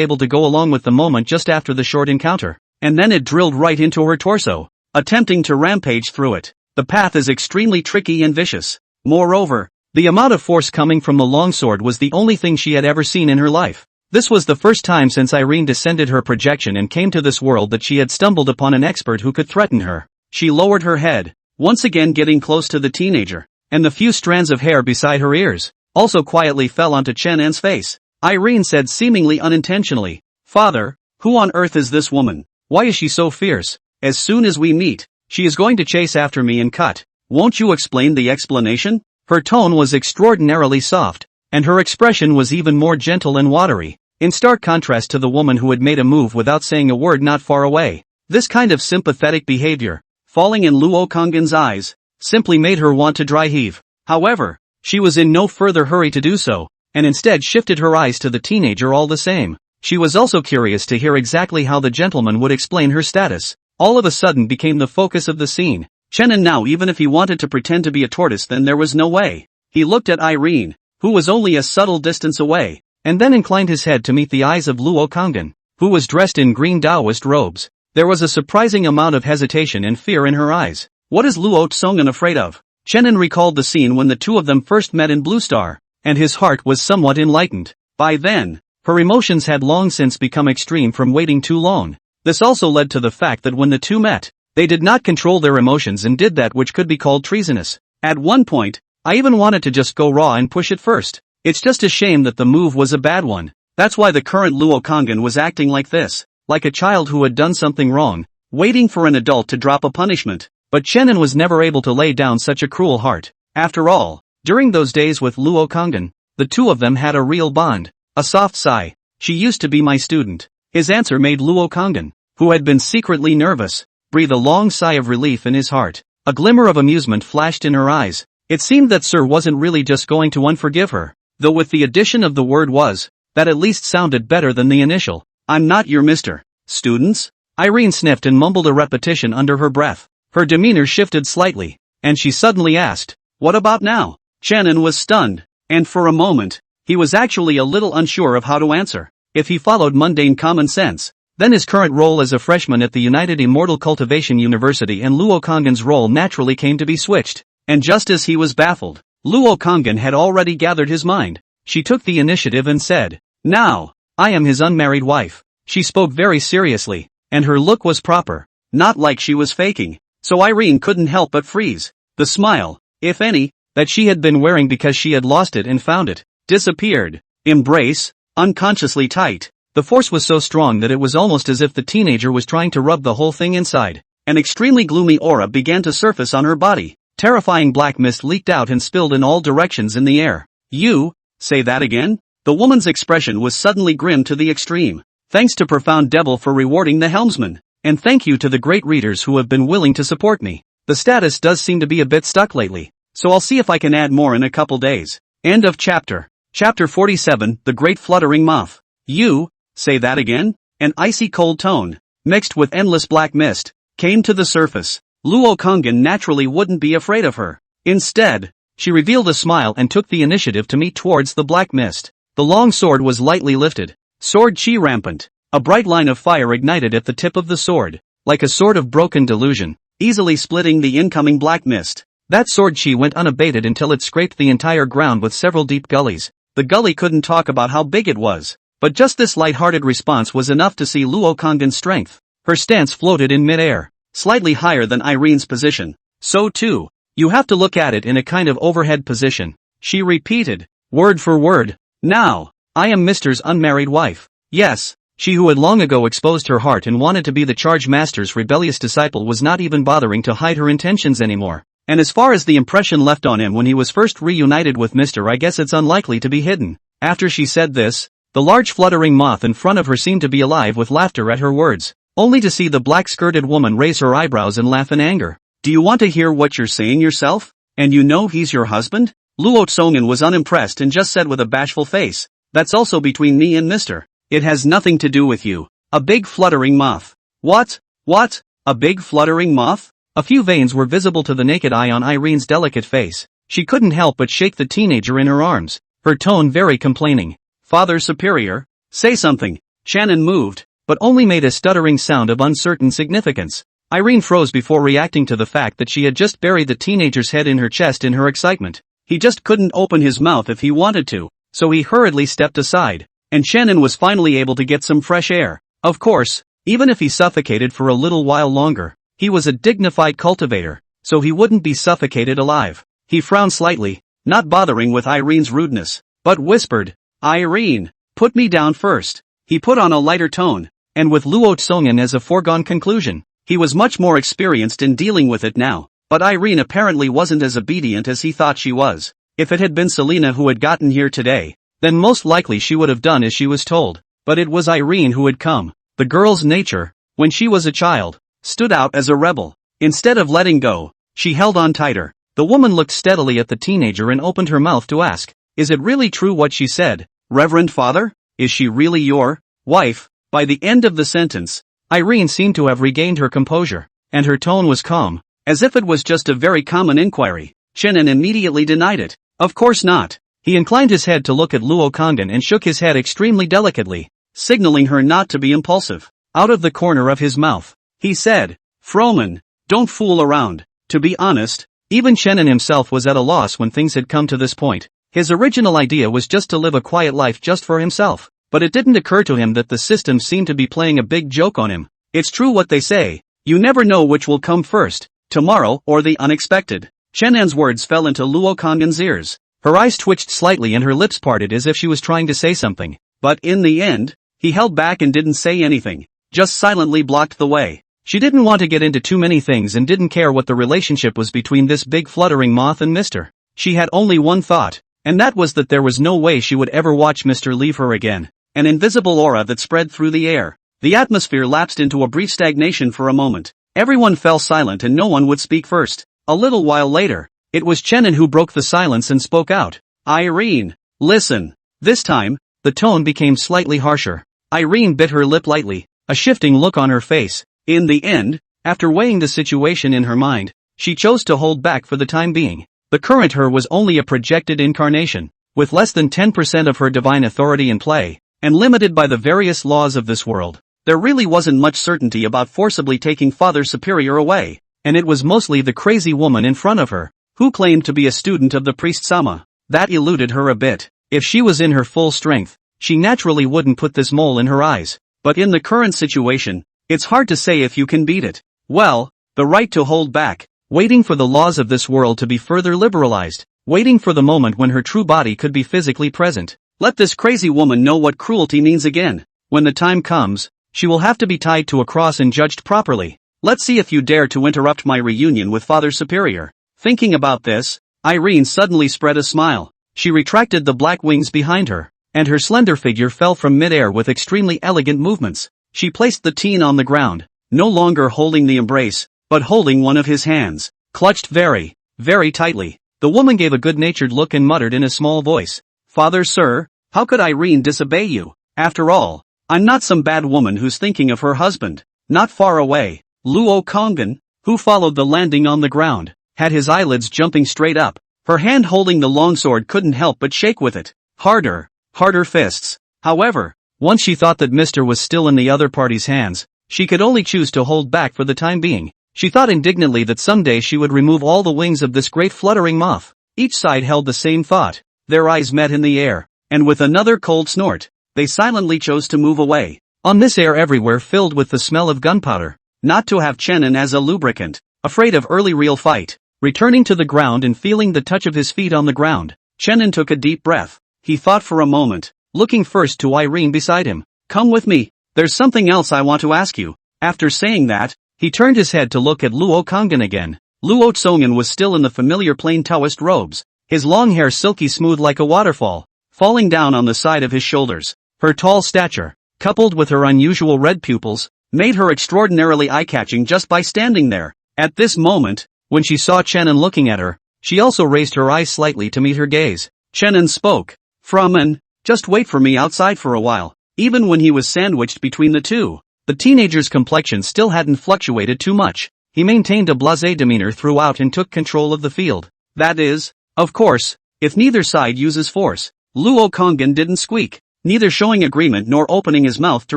able to go along with the moment just after the short encounter, and then it drilled right into her torso, attempting to rampage through it. The path is extremely tricky and vicious. Moreover, the amount of force coming from the longsword was the only thing she had ever seen in her life. This was the first time since Irene descended her projection and came to this world that she had stumbled upon an expert who could threaten her. She lowered her head, once again getting close to the teenager, and the few strands of hair beside her ears also quietly fell onto Chenin's face. Irene said seemingly unintentionally, "Father, who on earth is this woman? Why is she so fierce? As soon as we meet, she is going to chase after me and cut. Won't you explain the explanation?" Her tone was extraordinarily soft, and her expression was even more gentle and watery, in stark contrast to the woman who had made a move without saying a word not far away. This kind of sympathetic behavior, falling in Luo Kang's eyes, simply made her want to dry heave. However, she was in no further hurry to do so, and instead shifted her eyes to the teenager all the same. She was also curious to hear exactly how the gentleman would explain her status. All of a sudden became the focus of the scene. Chenin now, even if he wanted to pretend to be a tortoise, then there was no way. He looked at Irene, who was only a subtle distance away, and then inclined his head to meet the eyes of Luo Kangin, who was dressed in green Taoist robes. There was a surprising amount of hesitation and fear in her eyes. What is Luo Tsongan afraid of? Chenin recalled the scene when the two of them first met in Blue Star, and his heart was somewhat enlightened. By then, her emotions had long since become extreme from waiting too long. This also led to the fact that when the two met, they did not control their emotions and did that which could be called treasonous. At one point, I even wanted to just go raw and push it first. It's just a shame that the move was a bad one. That's why the current Luo Kangin was acting like this, like a child who had done something wrong, waiting for an adult to drop a punishment. But Chenin was never able to lay down such a cruel heart. After all, during those days with Luo Kangin, the two of them had a real bond. A soft sigh. "She used to be my student." His answer made Luo Kangin, who had been secretly nervous, breathe a long sigh of relief in his heart. A glimmer of amusement flashed in her eyes. It seemed that Sir wasn't really just going to unforgive her, though with the addition of the word "was," that at least sounded better than the initial. "I'm not your Mr. Students?" Irene sniffed and mumbled a repetition under her breath. Her demeanor shifted slightly, and she suddenly asked, "What about now?" Chenin was stunned, and for a moment, he was actually a little unsure of how to answer. If he followed mundane common sense, then his current role as a freshman at the United Immortal Cultivation University and Luo Kang's role naturally came to be switched. And just as he was baffled, Luo Kangin had already gathered his mind. She took the initiative and said, "Now, I am his unmarried wife." She spoke very seriously, and her look was proper, not like she was faking, so Irene couldn't help but freeze. The smile, if any, that she had been wearing because she had lost it and found it, disappeared. Embrace, unconsciously tight. The force was so strong that it was almost as if the teenager was trying to rub the whole thing inside. An extremely gloomy aura began to surface on her body. Terrifying black mist leaked out and spilled in all directions in the air. You, say that again? The woman's expression was suddenly grim to the extreme. Thanks to Profound Devil for rewarding the helmsman. And thank you to the great readers who have been willing to support me. The status does seem to be a bit stuck lately, so I'll see if I can add more in a couple days. End of chapter. Chapter 47, The Great Fluttering Moth. You, say that again? An icy cold tone, mixed with endless black mist, came to the surface. Luo Kongin naturally wouldn't be afraid of her. Instead, she revealed a smile and took the initiative to meet towards the black mist. The long sword was lightly lifted. Sword chi rampant. A bright line of fire ignited at the tip of the sword, like a sort of broken delusion, easily splitting the incoming black mist. That sword chi went unabated until it scraped the entire ground with several deep gullies. The gully couldn't talk about how big it was, but just this light-hearted response was enough to see Luo Kongin's strength. Her stance floated in mid-air, slightly higher than Irene's position. So too, you have to look at it in a kind of overhead position. She repeated, word for word. Now, I am Mr.'s unmarried wife. Yes, she who had long ago exposed her heart and wanted to be the charge master's rebellious disciple was not even bothering to hide her intentions anymore. And as far as the impression left on him when he was first reunited with Mr. I guess it's unlikely to be hidden. After she said this, the large fluttering moth in front of her seemed to be alive with laughter at her words, only to see the black-skirted woman raise her eyebrows and laugh in anger. Do you want to hear what you're saying yourself? And you know he's your husband? Luo Tsongan was unimpressed and just said with a bashful face, that's also between me and Mr. It has nothing to do with you. A big fluttering moth. What? What? A big fluttering moth? A few veins were visible to the naked eye on Irene's delicate face. She couldn't help but shake the teenager in her arms, her tone very complaining. Father Superior, say something. Shannon moved, but only made a stuttering sound of uncertain significance. Irene froze before reacting to the fact that she had just buried the teenager's head in her chest in her excitement. He just couldn't open his mouth if he wanted to, so he hurriedly stepped aside. And Shannon was finally able to get some fresh air. Of course, even if he suffocated for a little while longer, he was a dignified cultivator, so he wouldn't be suffocated alive. He frowned slightly, not bothering with Irene's rudeness, but whispered, Irene, put me down first. He put on a lighter tone, and with Luo Tsongan as a foregone conclusion, he was much more experienced in dealing with it now, but Irene apparently wasn't as obedient as he thought she was. If it had been Selena who had gotten here today, then most likely she would have done as she was told, but it was Irene who had come. The girl's nature, when she was a child, stood out as a rebel. Instead of letting go, she held on tighter. The woman looked steadily at the teenager and opened her mouth to ask, is it really true what she said? Reverend Father, is she really your wife? By the end of the sentence, Irene seemed to have regained her composure, and her tone was calm, as if it was just a very common inquiry. Shannon immediately denied it. Of course not. He inclined his head to look at Luo Kongin and shook his head extremely delicately, signaling her not to be impulsive. Out of the corner of his mouth, he said, Frohman, don't fool around. To be honest, even Shannon himself was at a loss when things had come to this point. His original idea was just to live a quiet life just for himself, but it didn't occur to him that the system seemed to be playing a big joke on him. It's true what they say, you never know which will come first, tomorrow or the unexpected. Shannon's words fell into Luo Kongin's ears. Her eyes twitched slightly and her lips parted as if she was trying to say something. But in the end, he held back and didn't say anything, just silently blocked the way. She didn't want to get into too many things and didn't care what the relationship was between this big fluttering moth and Mr. She had only one thought, and that was that there was no way she would ever watch Mr. leave her again. An invisible aura that spread through the air. The atmosphere lapsed into a brief stagnation for a moment. Everyone fell silent and no one would speak first. A little while later, it was Chenin who broke the silence and spoke out. Irene, listen. This time, the tone became slightly harsher. Irene bit her lip lightly, a shifting look on her face. In the end, after weighing the situation in her mind, she chose to hold back for the time being. The current her was only a projected incarnation, with less than 10% of her divine authority in play, and limited by the various laws of this world. There really wasn't much certainty about forcibly taking Father Superior away, and it was mostly the crazy woman in front of her, who claimed to be a student of the priest Sama. That eluded her a bit. If she was in her full strength, she naturally wouldn't put this mole in her eyes. But in the current situation, it's hard to say if you can beat it. Well, the right to hold back, waiting for the laws of this world to be further liberalized, waiting for the moment when her true body could be physically present. Let this crazy woman know what cruelty means again. When the time comes, she will have to be tied to a cross and judged properly. Let's see if you dare to interrupt my reunion with Father Superior. Thinking about this, Irene suddenly spread a smile. She retracted the black wings behind her, and her slender figure fell from mid-air with extremely elegant movements. She placed the teen on the ground, no longer holding the embrace, but holding one of his hands, clutched very, very tightly. The woman gave a good-natured look and muttered in a small voice, "Father, sir, how could Irene disobey you? After all, I'm not some bad woman who's thinking of her husband." Not far away, Luo Kongan, who followed the landing on the ground, had his eyelids jumping straight up. Her hand holding the longsword couldn't help but shake with it. Harder fists. However, once she thought that Mr. was still in the other party's hands, she could only choose to hold back for the time being. She thought indignantly that someday she would remove all the wings of this great fluttering moth. Each side held the same thought. Their eyes met in the air, and with another cold snort, they silently chose to move away. On this air everywhere filled with the smell of gunpowder. Not to have Chenin as a lubricant. Afraid of early real fight. Returning to the ground and feeling the touch of his feet on the ground, Chenin took a deep breath. He thought for a moment, looking first to Irene beside him. "Come with me. There's something else I want to ask you." After saying that, he turned his head to look at Luo Kongan again. Luo Tsongan was still in the familiar plain Taoist robes, his long hair silky smooth like a waterfall, falling down on the side of his shoulders. Her tall stature, coupled with her unusual red pupils, made her extraordinarily eye-catching just by standing there. At this moment, when she saw Chenin looking at her, she also raised her eyes slightly to meet her gaze. Chenin spoke. "Framan, just wait for me outside for a while." Even when he was sandwiched between the two, the teenager's complexion still hadn't fluctuated too much. He maintained a blasé demeanor throughout and took control of the field. That is, of course, if neither side uses force. Luo Kongan didn't squeak, neither showing agreement nor opening his mouth to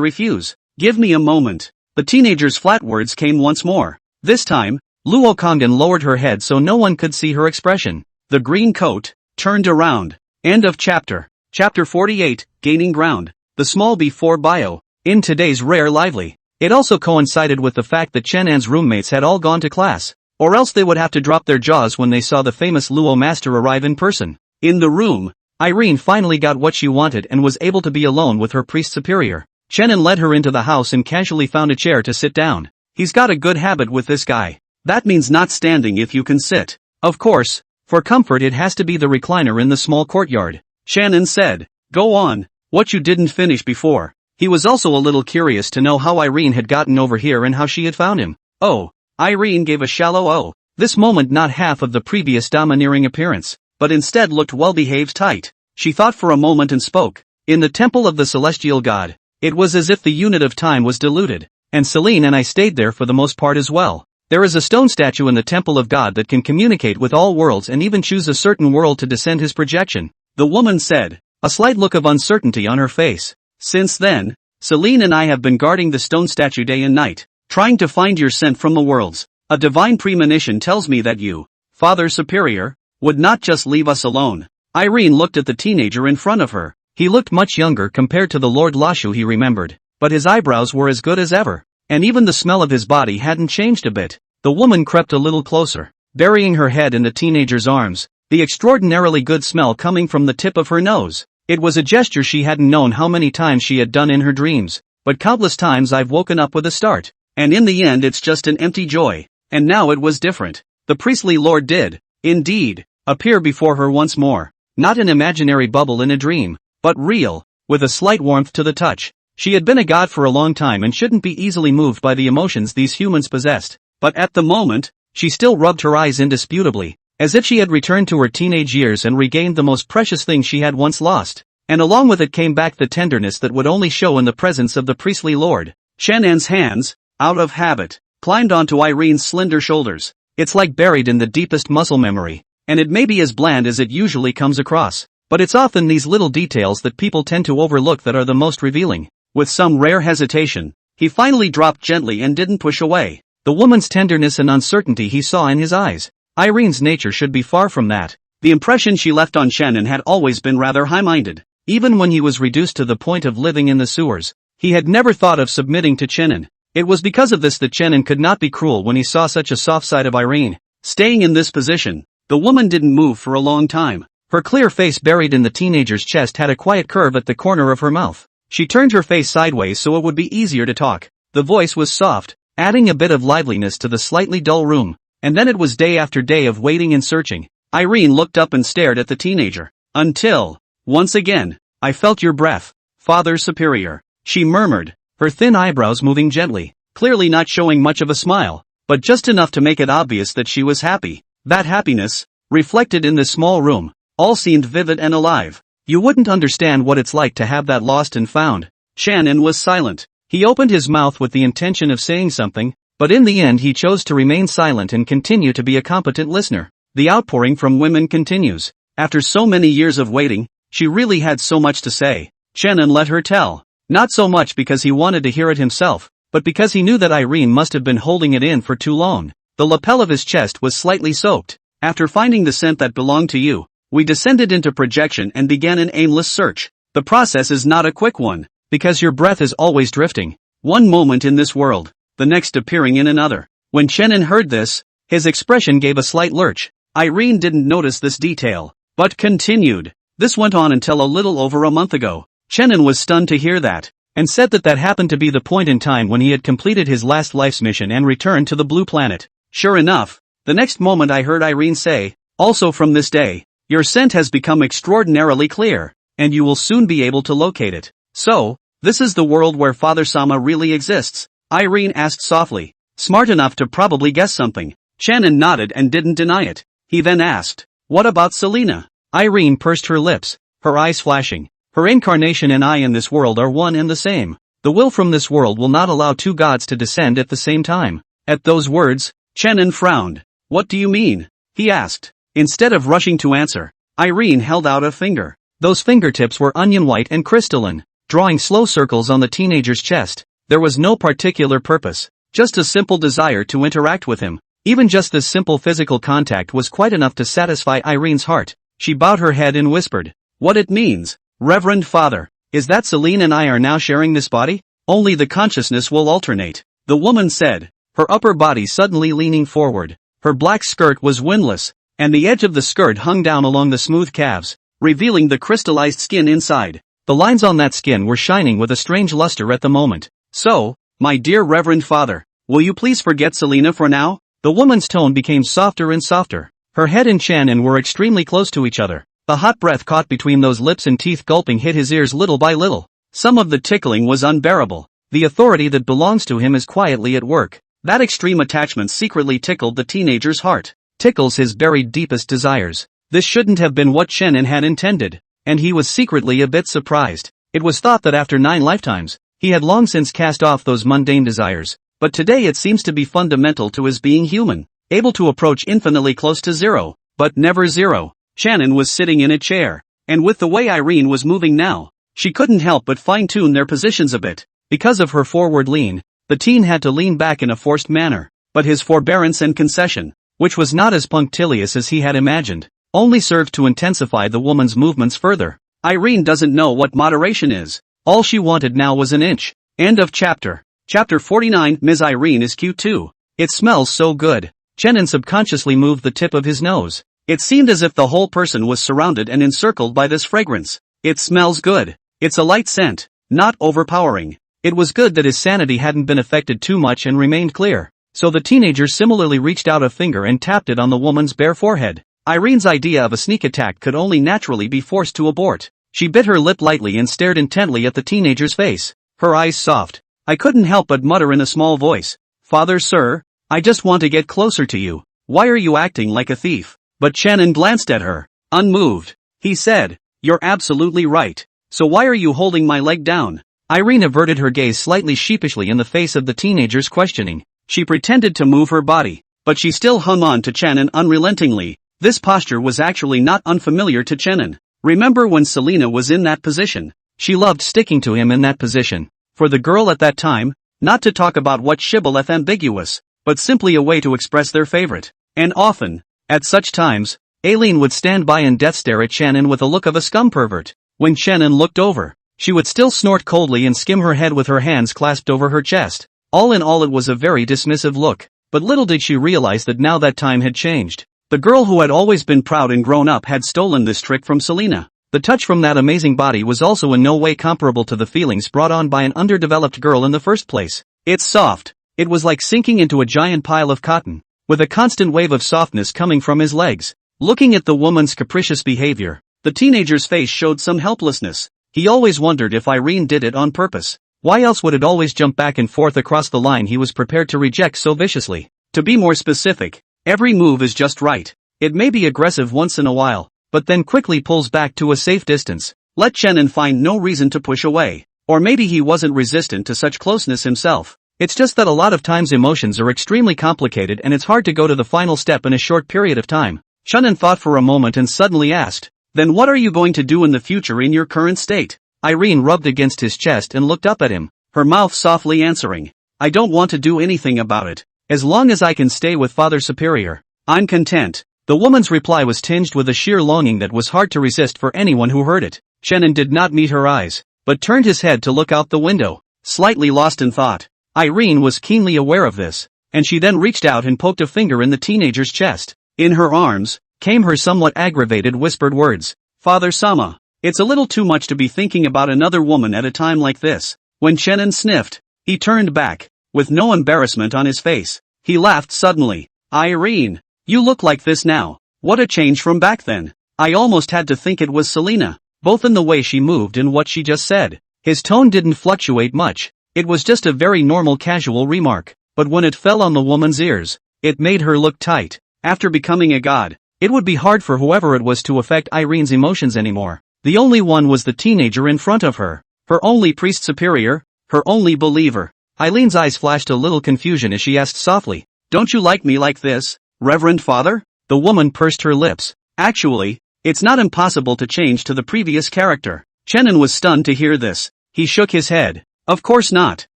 refuse. "Give me a moment." The teenager's flat words came once more. This time, Luo Kongan lowered her head so no one could see her expression. The green coat turned around. End of chapter. Chapter 48, Gaining Ground. The small before bio. In today's rare lively. It also coincided with the fact that Chenin's roommates had all gone to class, or else they would have to drop their jaws when they saw the famous Luo master arrive in person. In the room, Irene finally got what she wanted and was able to be alone with her priest superior. Chenin led her into the house and casually found a chair to sit down. "He's got a good habit with this guy. That means not standing if you can sit. Of course, for comfort it has to be the recliner in the small courtyard." Chenin said, "Go on, what you didn't finish before." He was also a little curious to know how Irene had gotten over here and how she had found him. "Oh." Irene gave a shallow "oh." This moment not half of the previous domineering appearance, but instead looked well-behaved tight. She thought for a moment and spoke. "In the temple of the celestial god, it was as if the unit of time was diluted, and Celine and I stayed there for the most part as well. There is a stone statue in the temple of God that can communicate with all worlds and even choose a certain world to descend his projection," the woman said, a slight look of uncertainty on her face. "Since then, Celine and I have been guarding the stone statue day and night, trying to find your scent from the worlds. A divine premonition tells me that you, Father Superior, would not just leave us alone." Irene looked at the teenager in front of her. He looked much younger compared to the Lord Lashu he remembered, but his eyebrows were as good as ever, and even the smell of his body hadn't changed a bit. The woman crept a little closer, burying her head in the teenager's arms, the extraordinarily good smell coming from the tip of her nose. It was a gesture she hadn't known how many times she had done in her dreams, but countless times I've woken up with a start, and in the end it's just an empty joy. And now it was different. The priestly lord did, indeed, appear before her once more. Not an imaginary bubble in a dream, but real, with a slight warmth to the touch. She had been a god for a long time and shouldn't be easily moved by the emotions these humans possessed. But at the moment, she still rubbed her eyes indisputably, as if she had returned to her teenage years and regained the most precious thing she had once lost. And along with it came back the tenderness that would only show in the presence of the priestly lord. Chenin's hands, out of habit, climbed onto Irene's slender shoulders. It's like buried in the deepest muscle memory, and it may be as bland as it usually comes across, but it's often these little details that people tend to overlook that are the most revealing. With some rare hesitation, he finally dropped gently and didn't push away. The woman's tenderness and uncertainty he saw in his eyes. Irene's nature should be far from that. The impression she left on Chenin had always been rather high-minded. Even when he was reduced to the point of living in the sewers, he had never thought of submitting to Chenin. It was because of this that Chenin could not be cruel when he saw such a soft side of Irene. Staying in this position, the woman didn't move for a long time. Her clear face buried in the teenager's chest had a quiet curve at the corner of her mouth. She turned her face sideways so it would be easier to talk. The voice was soft, adding a bit of liveliness to the slightly dull room. And then it was day after day of waiting and searching. Irene looked up and stared at the teenager. Until, once again, I felt your breath, Father Superior, she murmured, her thin eyebrows moving gently, clearly not showing much of a smile, but just enough to make it obvious that she was happy. That happiness, reflected in this small room, all seemed vivid and alive. You wouldn't understand what it's like to have that lost and found. Shannon was silent. He opened his mouth with the intention of saying something, but in the end he chose to remain silent and continue to be a competent listener. The outpouring from women continues. After so many years of waiting, she really had so much to say. Shannon let her tell. Not so much because he wanted to hear it himself, but because he knew that Irene must have been holding it in for too long. The lapel of his chest was slightly soaked. After finding the scent that belonged to you, we descended into projection and began an aimless search. The process is not a quick one, because your breath is always drifting. One moment in this world, the next appearing in another. When Shannon heard this, his expression gave a slight lurch. Irene didn't notice this detail, but continued. This went on until a little over a month ago. Shannon was stunned to hear that, and said that happened to be the point in time when he had completed his last life's mission and returned to the blue planet. Sure enough, the next moment I heard Irene say, also from this day, your scent has become extraordinarily clear, and you will soon be able to locate it. So, this is the world where Father Sama really exists? Irene asked softly, smart enough to probably guess something. Shannon nodded and didn't deny it. He then asked, what about Selena? Irene pursed her lips, her eyes flashing. Her incarnation and I in this world are one and the same. The will from this world will not allow two gods to descend at the same time. At those words, Shannon frowned. What do you mean? He asked. Instead of rushing to answer, Irene held out a finger. Those fingertips were onion white and crystalline, drawing slow circles on the teenager's chest. There was no particular purpose, just a simple desire to interact with him. Even just this simple physical contact was quite enough to satisfy Irene's heart. She bowed her head and whispered, what it means, Reverend Father, is that Celine and I are now sharing this body? Only the consciousness will alternate, the woman said, her upper body suddenly leaning forward. Her black skirt was windless, and the edge of the skirt hung down along the smooth calves, revealing the crystallized skin inside. The lines on that skin were shining with a strange luster at the moment. So, my dear Reverend Father, will you please forget Selena for now? The woman's tone became softer and softer. Her head and Shannon were extremely close to each other. The hot breath caught between those lips and teeth gulping hit his ears little by little. Some of the tickling was unbearable. The authority that belongs to him is quietly at work. That extreme attachment secretly tickled the teenager's heart. Tickles his buried deepest desires. This shouldn't have been what Shannon had intended, and he was secretly a bit surprised. It was thought that after 9 lifetimes, he had long since cast off those mundane desires, but today it seems to be fundamental to his being human, able to approach infinitely close to zero, but never zero. Shannon was sitting in a chair, and with the way Irene was moving now, she couldn't help but fine-tune their positions a bit. Because of her forward lean, the teen had to lean back in a forced manner, but his forbearance and concession, which was not as punctilious as he had imagined, only served to intensify the woman's movements further. Irene doesn't know what moderation is. All she wanted now was an inch. End of chapter. Chapter 49. Ms. Irene is cute too. It smells so good. Shannon subconsciously moved the tip of his nose. It seemed as if the whole person was surrounded and encircled by this fragrance. It smells good. It's a light scent, not overpowering. It was good that his sanity hadn't been affected too much and remained clear. So the teenager similarly reached out a finger and tapped it on the woman's bare forehead. Irene's idea of a sneak attack could only naturally be forced to abort. She bit her lip lightly and stared intently at the teenager's face, her eyes soft. I couldn't help but mutter in a small voice, Father sir, I just want to get closer to you. Why are you acting like a thief? But Shannon glanced at her, unmoved. He said, you're absolutely right. So why are you holding my leg down? Irene averted her gaze slightly sheepishly in the face of the teenager's questioning. She pretended to move her body, but she still hung on to Shannon unrelentingly. This posture was actually not unfamiliar to Shannon. Remember when Selena was in that position? She loved sticking to him in that position. For the girl at that time, not to talk about what shibboleth ambiguous, but simply a way to express their favorite. And often, at such times, Aileen would stand by and death stare at Shannon with a look of a scum pervert. When Shannon looked over, she would still snort coldly and skim her head with her hands clasped over her chest. All in all, it was a very dismissive look, but little did she realize that now that time had changed. The girl who had always been proud and grown up had stolen this trick from Selena. The touch from that amazing body was also in no way comparable to the feelings brought on by an underdeveloped girl in the first place. It's soft. It was like sinking into a giant pile of cotton, with a constant wave of softness coming from his legs. Looking at the woman's capricious behavior, the teenager's face showed some helplessness. He always wondered if Irene did it on purpose. Why else would it always jump back and forth across the line he was prepared to reject so viciously? To be more specific, every move is just right. It may be aggressive once in a while, but then quickly pulls back to a safe distance. Let Chenin find no reason to push away. Or maybe he wasn't resistant to such closeness himself. It's just that a lot of times emotions are extremely complicated and it's hard to go to the final step in a short period of time. Chenin thought for a moment and suddenly asked, "Then what are you going to do in the future in your current state?" Irene rubbed against his chest and looked up at him, her mouth softly answering, "I don't want to do anything about it. As long as I can stay with Father Superior, I'm content." The woman's reply was tinged with a sheer longing that was hard to resist for anyone who heard it. Chenin did not meet her eyes, but turned his head to look out the window, slightly lost in thought. Irene was keenly aware of this, and she then reached out and poked a finger in the teenager's chest. In her arms came her somewhat aggravated whispered words, "Father Sama, it's a little too much to be thinking about another woman at a time like this." When Chenin sniffed, he turned back, with no embarrassment on his face. He laughed suddenly. "Irene, you look like this now. What a change from back then. I almost had to think it was Selena, both in the way she moved and what she just said." His tone didn't fluctuate much. It was just a very normal casual remark, but when it fell on the woman's ears, it made her look tight. After becoming a god, it would be hard for whoever it was to affect Irene's emotions anymore. The only one was the teenager in front of her, her only priest superior, her only believer. Eileen's eyes flashed a little confusion as she asked softly, "Don't you like me like this, Reverend Father?" The woman pursed her lips. "Actually, it's not impossible to change to the previous character." Chenin was stunned to hear this. He shook his head. "Of course not."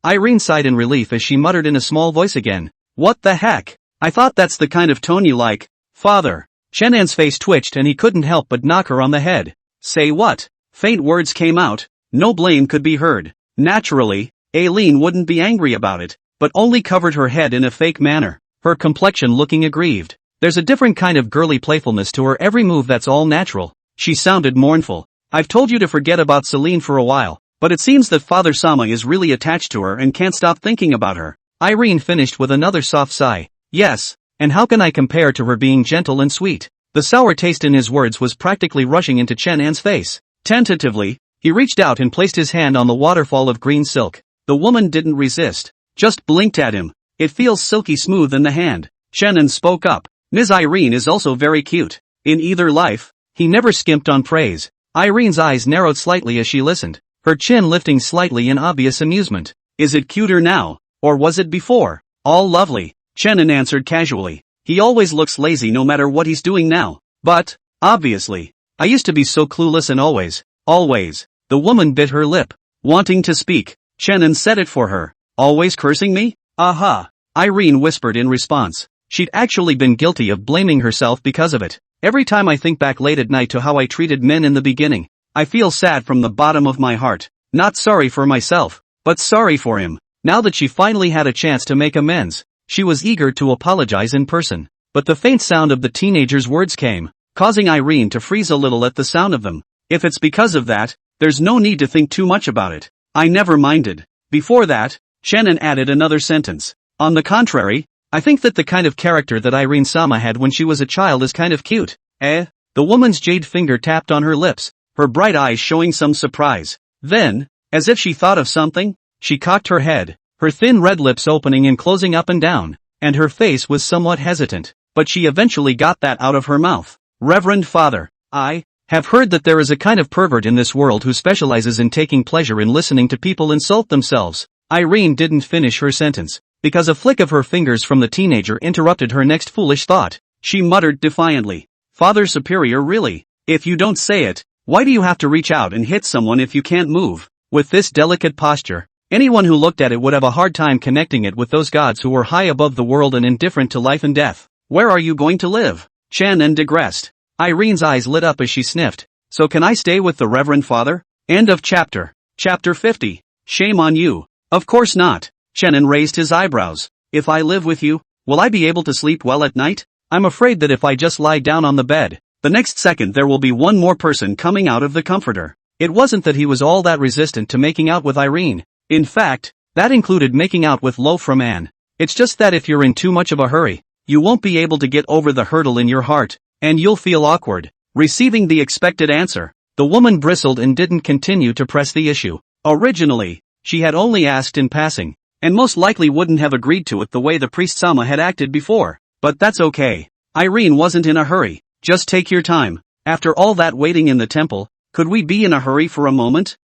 Irene sighed in relief as she muttered in a small voice again, "What the heck? I thought that's the kind of tone you like, Father." Chenin's face twitched and he couldn't help but knock her on the head. "Say what?" Faint words came out. No blame could be heard. Naturally, Aileen wouldn't be angry about it, but only covered her head in a fake manner, her complexion looking aggrieved. There's a different kind of girly playfulness to her every move that's all natural. She sounded mournful. "I've told you to forget about Celine for a while, but it seems that Father Sama is really attached to her and can't stop thinking about her." Irene finished with another soft sigh. "Yes, and how can I compare to her being gentle and sweet?" The sour taste in his words was practically rushing into Chenan's face. Tentatively, he reached out and placed his hand on the waterfall of green silk. The woman didn't resist, just blinked at him. "It feels silky smooth in the hand." Chenan spoke up. "Ms. Irene is also very cute. In either life." He never skimped on praise. Irene's eyes narrowed slightly as she listened, her chin lifting slightly in obvious amusement. "Is it cuter now, or was it before?" "All lovely," Chenan answered casually. "He always looks lazy no matter what he's doing now. But, obviously, I used to be so clueless and always." The woman bit her lip, wanting to speak. Chenan said it for her. "Always cursing me?" "Aha," Irene whispered in response. She'd actually been guilty of blaming herself because of it. "Every time I think back late at night to how I treated men in the beginning, I feel sad from the bottom of my heart. Not sorry for myself, but sorry for him." Now that she finally had a chance to make amends, she was eager to apologize in person. But the faint sound of the teenager's words came, causing Irene to freeze a little at the sound of them. "If it's because of that, there's no need to think too much about it. I never minded." Before that, Chenan added another sentence. "On the contrary, I think that the kind of character that Irene Sama had when she was a child is kind of cute." "Eh?" The woman's jade finger tapped on her lips, her bright eyes showing some surprise. Then, as if she thought of something, she cocked her head, her thin red lips opening and closing up and down, and her face was somewhat hesitant, but she eventually got that out of her mouth. "Reverend Father, I have heard that there is a kind of pervert in this world who specializes in taking pleasure in listening to people insult themselves." Irene didn't finish her sentence, because a flick of her fingers from the teenager interrupted her next foolish thought. She muttered defiantly, "Father Superior, really? If you don't say it, why do you have to reach out and hit someone if you can't move?" With this delicate posture, anyone who looked at it would have a hard time connecting it with those gods who were high above the world and indifferent to life and death. "Where are you going to live?" Chenan digressed. Irene's eyes lit up as she sniffed. "So can I stay with the Reverend Father?" End of chapter. Chapter 50. Shame on you. "Of course not." Chenan raised his eyebrows. "If I live with you, will I be able to sleep well at night? I'm afraid that if I just lie down on the bed, the next second there will be one more person coming out of the comforter. It wasn't that he was all that resistant to making out with Irene. In fact, that included making out with Lo from Anne. It's just that if you're in too much of a hurry, you won't be able to get over the hurdle in your heart, and you'll feel awkward. Receiving the expected answer, the woman bristled and didn't continue to press the issue. Originally, she had only asked in passing, and most likely wouldn't have agreed to it the way the priest Sama had acted before. But that's okay. Irene wasn't in a hurry. Just take your time. After all that waiting in the temple, could we be in a hurry for a moment?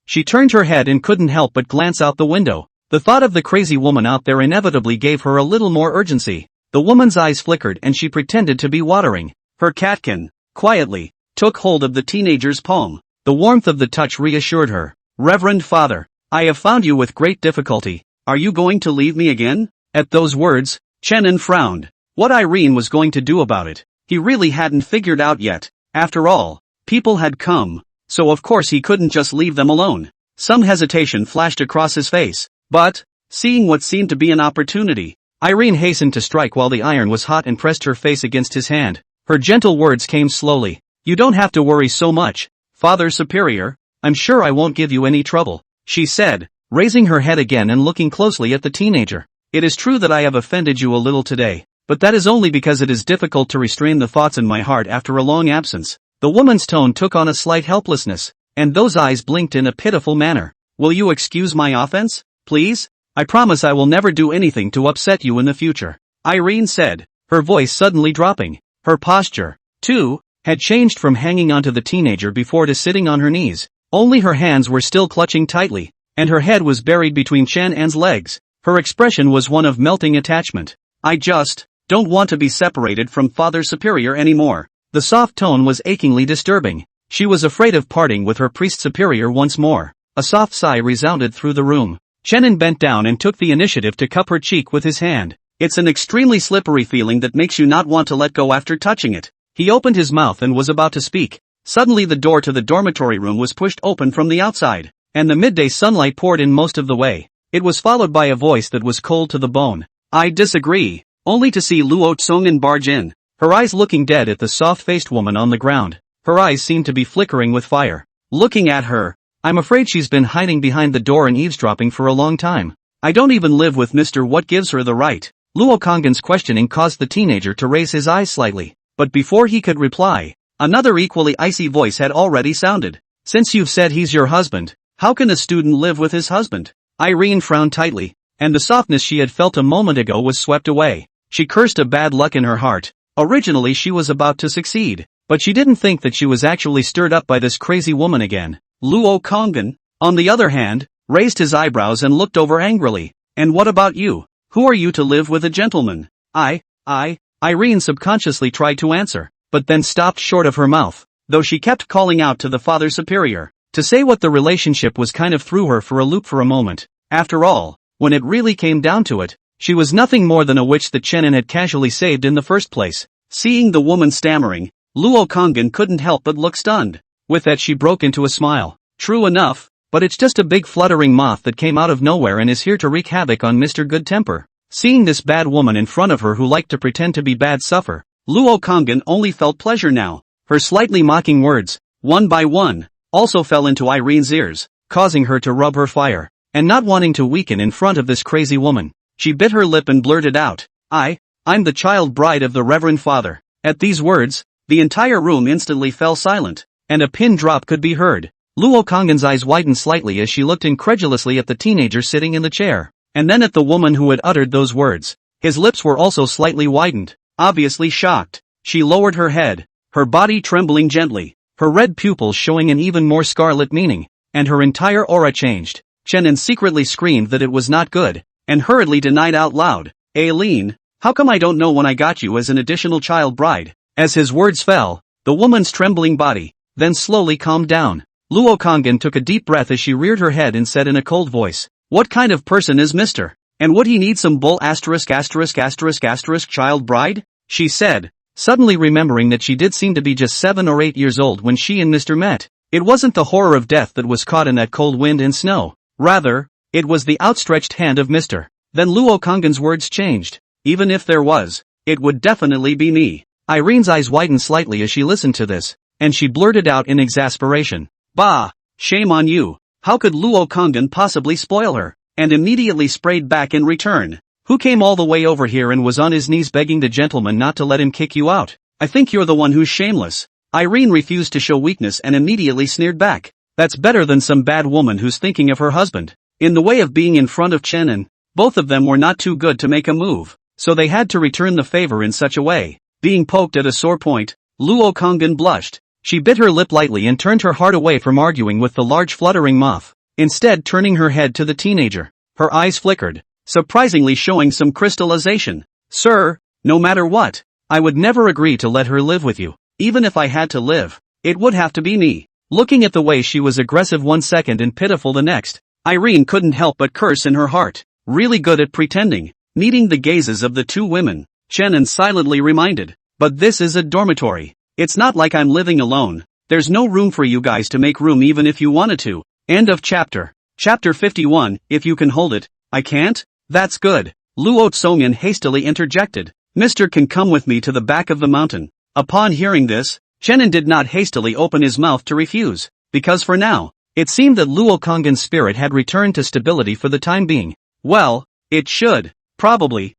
She turned her head and couldn't help but glance out the window. The thought of the crazy woman out there inevitably gave her a little more urgency. The woman's eyes flickered and she pretended to be watering. Her catkin, quietly, took hold of the teenager's palm. The warmth of the touch reassured her. Reverend Father, I have found you with great difficulty. Are you going to leave me again? At those words, Chenin frowned. What Irene was going to do about it, he really hadn't figured out yet. After all, people had come, so of course he couldn't just leave them alone. Some hesitation flashed across his face, but, seeing what seemed to be an opportunity, Irene hastened to strike while the iron was hot and pressed her face against his hand. Her gentle words came slowly. You don't have to worry so much, Father Superior. I'm sure I won't give you any trouble, she said, raising her head again and looking closely at the teenager. It is true that I have offended you a little today, but that is only because it is difficult to restrain the thoughts in my heart after a long absence. The woman's tone took on a slight helplessness, and those eyes blinked in a pitiful manner. Will you excuse my offense, please? I promise I will never do anything to upset you in the future, Irene said, her voice suddenly dropping. Her posture, too, had changed from hanging onto the teenager before to sitting on her knees. Only her hands were still clutching tightly, and her head was buried between Chen An's legs. Her expression was one of melting attachment. I just don't want to be separated from Father Superior anymore. The soft tone was achingly disturbing. She was afraid of parting with her priest superior once more. A soft sigh resounded through the room. Chenin bent down and took the initiative to cup her cheek with his hand. It's an extremely slippery feeling that makes you not want to let go after touching it. He opened his mouth and was about to speak. Suddenly the door to the dormitory room was pushed open from the outside, and the midday sunlight poured in most of the way. It was followed by a voice that was cold to the bone. I disagree, only to see Luo Tsungen barge in, her eyes looking dead at the soft-faced woman on the ground. Her eyes seemed to be flickering with fire. Looking at her, I'm afraid she's been hiding behind the door and eavesdropping for a long time. I don't even live with Mr. What gives her the right? Luo Konggen's questioning caused the teenager to raise his eyes slightly, but before he could reply, another equally icy voice had already sounded. Since you've said he's your husband, how can a student live with his husband? Irene frowned tightly, and the softness she had felt a moment ago was swept away. She cursed a bad luck in her heart. Originally she was about to succeed, but she didn't think that she was actually stirred up by this crazy woman again. Luo Konggen, on the other hand, raised his eyebrows and looked over angrily. And what about you? Who are you to live with a gentleman? Irene subconsciously tried to answer, but then stopped short of her mouth, though she kept calling out to the Father Superior. To say what the relationship was kind of threw her for a loop for a moment. After all, when it really came down to it, she was nothing more than a witch that Chenin had casually saved in the first place. Seeing the woman stammering, Luo Konggen couldn't help but look stunned. With that she broke into a smile. True enough, but it's just a big fluttering moth that came out of nowhere and is here to wreak havoc on Mr. Good Temper. Seeing this bad woman in front of her who liked to pretend to be bad suffer, Luo Konggen only felt pleasure now. Her slightly mocking words, one by one, also fell into Irene's ears, causing her to rub her fire, and not wanting to weaken in front of this crazy woman. She bit her lip and blurted out, I'm the child bride of the Reverend Father. At these words, the entire room instantly fell silent, and a pin drop could be heard. Luo Konggen's eyes widened slightly as she looked incredulously at the teenager sitting in the chair, and then at the woman who had uttered those words. His lips were also slightly widened, obviously shocked. She lowered her head, her body trembling gently, her red pupils showing an even more scarlet meaning, and her entire aura changed. Chenin secretly screamed that it was not good, and hurriedly denied out loud, Aileen, how come I don't know when I got you as an additional child bride? As his words fell, the woman's trembling body then slowly calmed down. Luo Konggen took a deep breath as she reared her head and said in a cold voice, what kind of person is Mr.? And would he need some bull child bride? She said, suddenly remembering that she did seem to be just 7 or 8 years old when she and Mr. met. It wasn't the horror of death that was caught in that cold wind and snow. Rather, it was the outstretched hand of Mr. Then Luo Konggen's words changed. Even if there was, it would definitely be me. Irene's eyes widened slightly as she listened to this, and she blurted out in exasperation. Bah! Shame on you. How could Luo Kongin possibly spoil her? And immediately sprayed back in return. Who came all the way over here and was on his knees begging the gentleman not to let him kick you out? I think you're the one who's shameless. Irene refused to show weakness and immediately sneered back. That's better than some bad woman who's thinking of her husband. In the way of being in front of Chenin, both of them were not too good to make a move, so they had to return the favor in such a way. Being poked at a sore point, Luo Kongin blushed. She bit her lip lightly and turned her heart away from arguing with the large fluttering moth, instead turning her head to the teenager. Her eyes flickered, surprisingly showing some crystallization. Sir, no matter what, I would never agree to let her live with you. Even if I had to live, it would have to be me. Looking at the way she was aggressive one second and pitiful the next, Irene couldn't help but curse in her heart. Really good at pretending. Meeting the gazes of the two women, Chenin silently reminded. But this is a dormitory. It's not like I'm living alone. There's no room for you guys to make room even if you wanted to. End of chapter. Chapter 51, if you can hold it. I can't? That's good. Luo Tsongyun hastily interjected. Mister can come with me to the back of the mountain. Upon hearing this, Chenin did not hastily open his mouth to refuse, because for now, it seemed that Luo Konggin's spirit had returned to stability for the time being. Well, it should. Probably.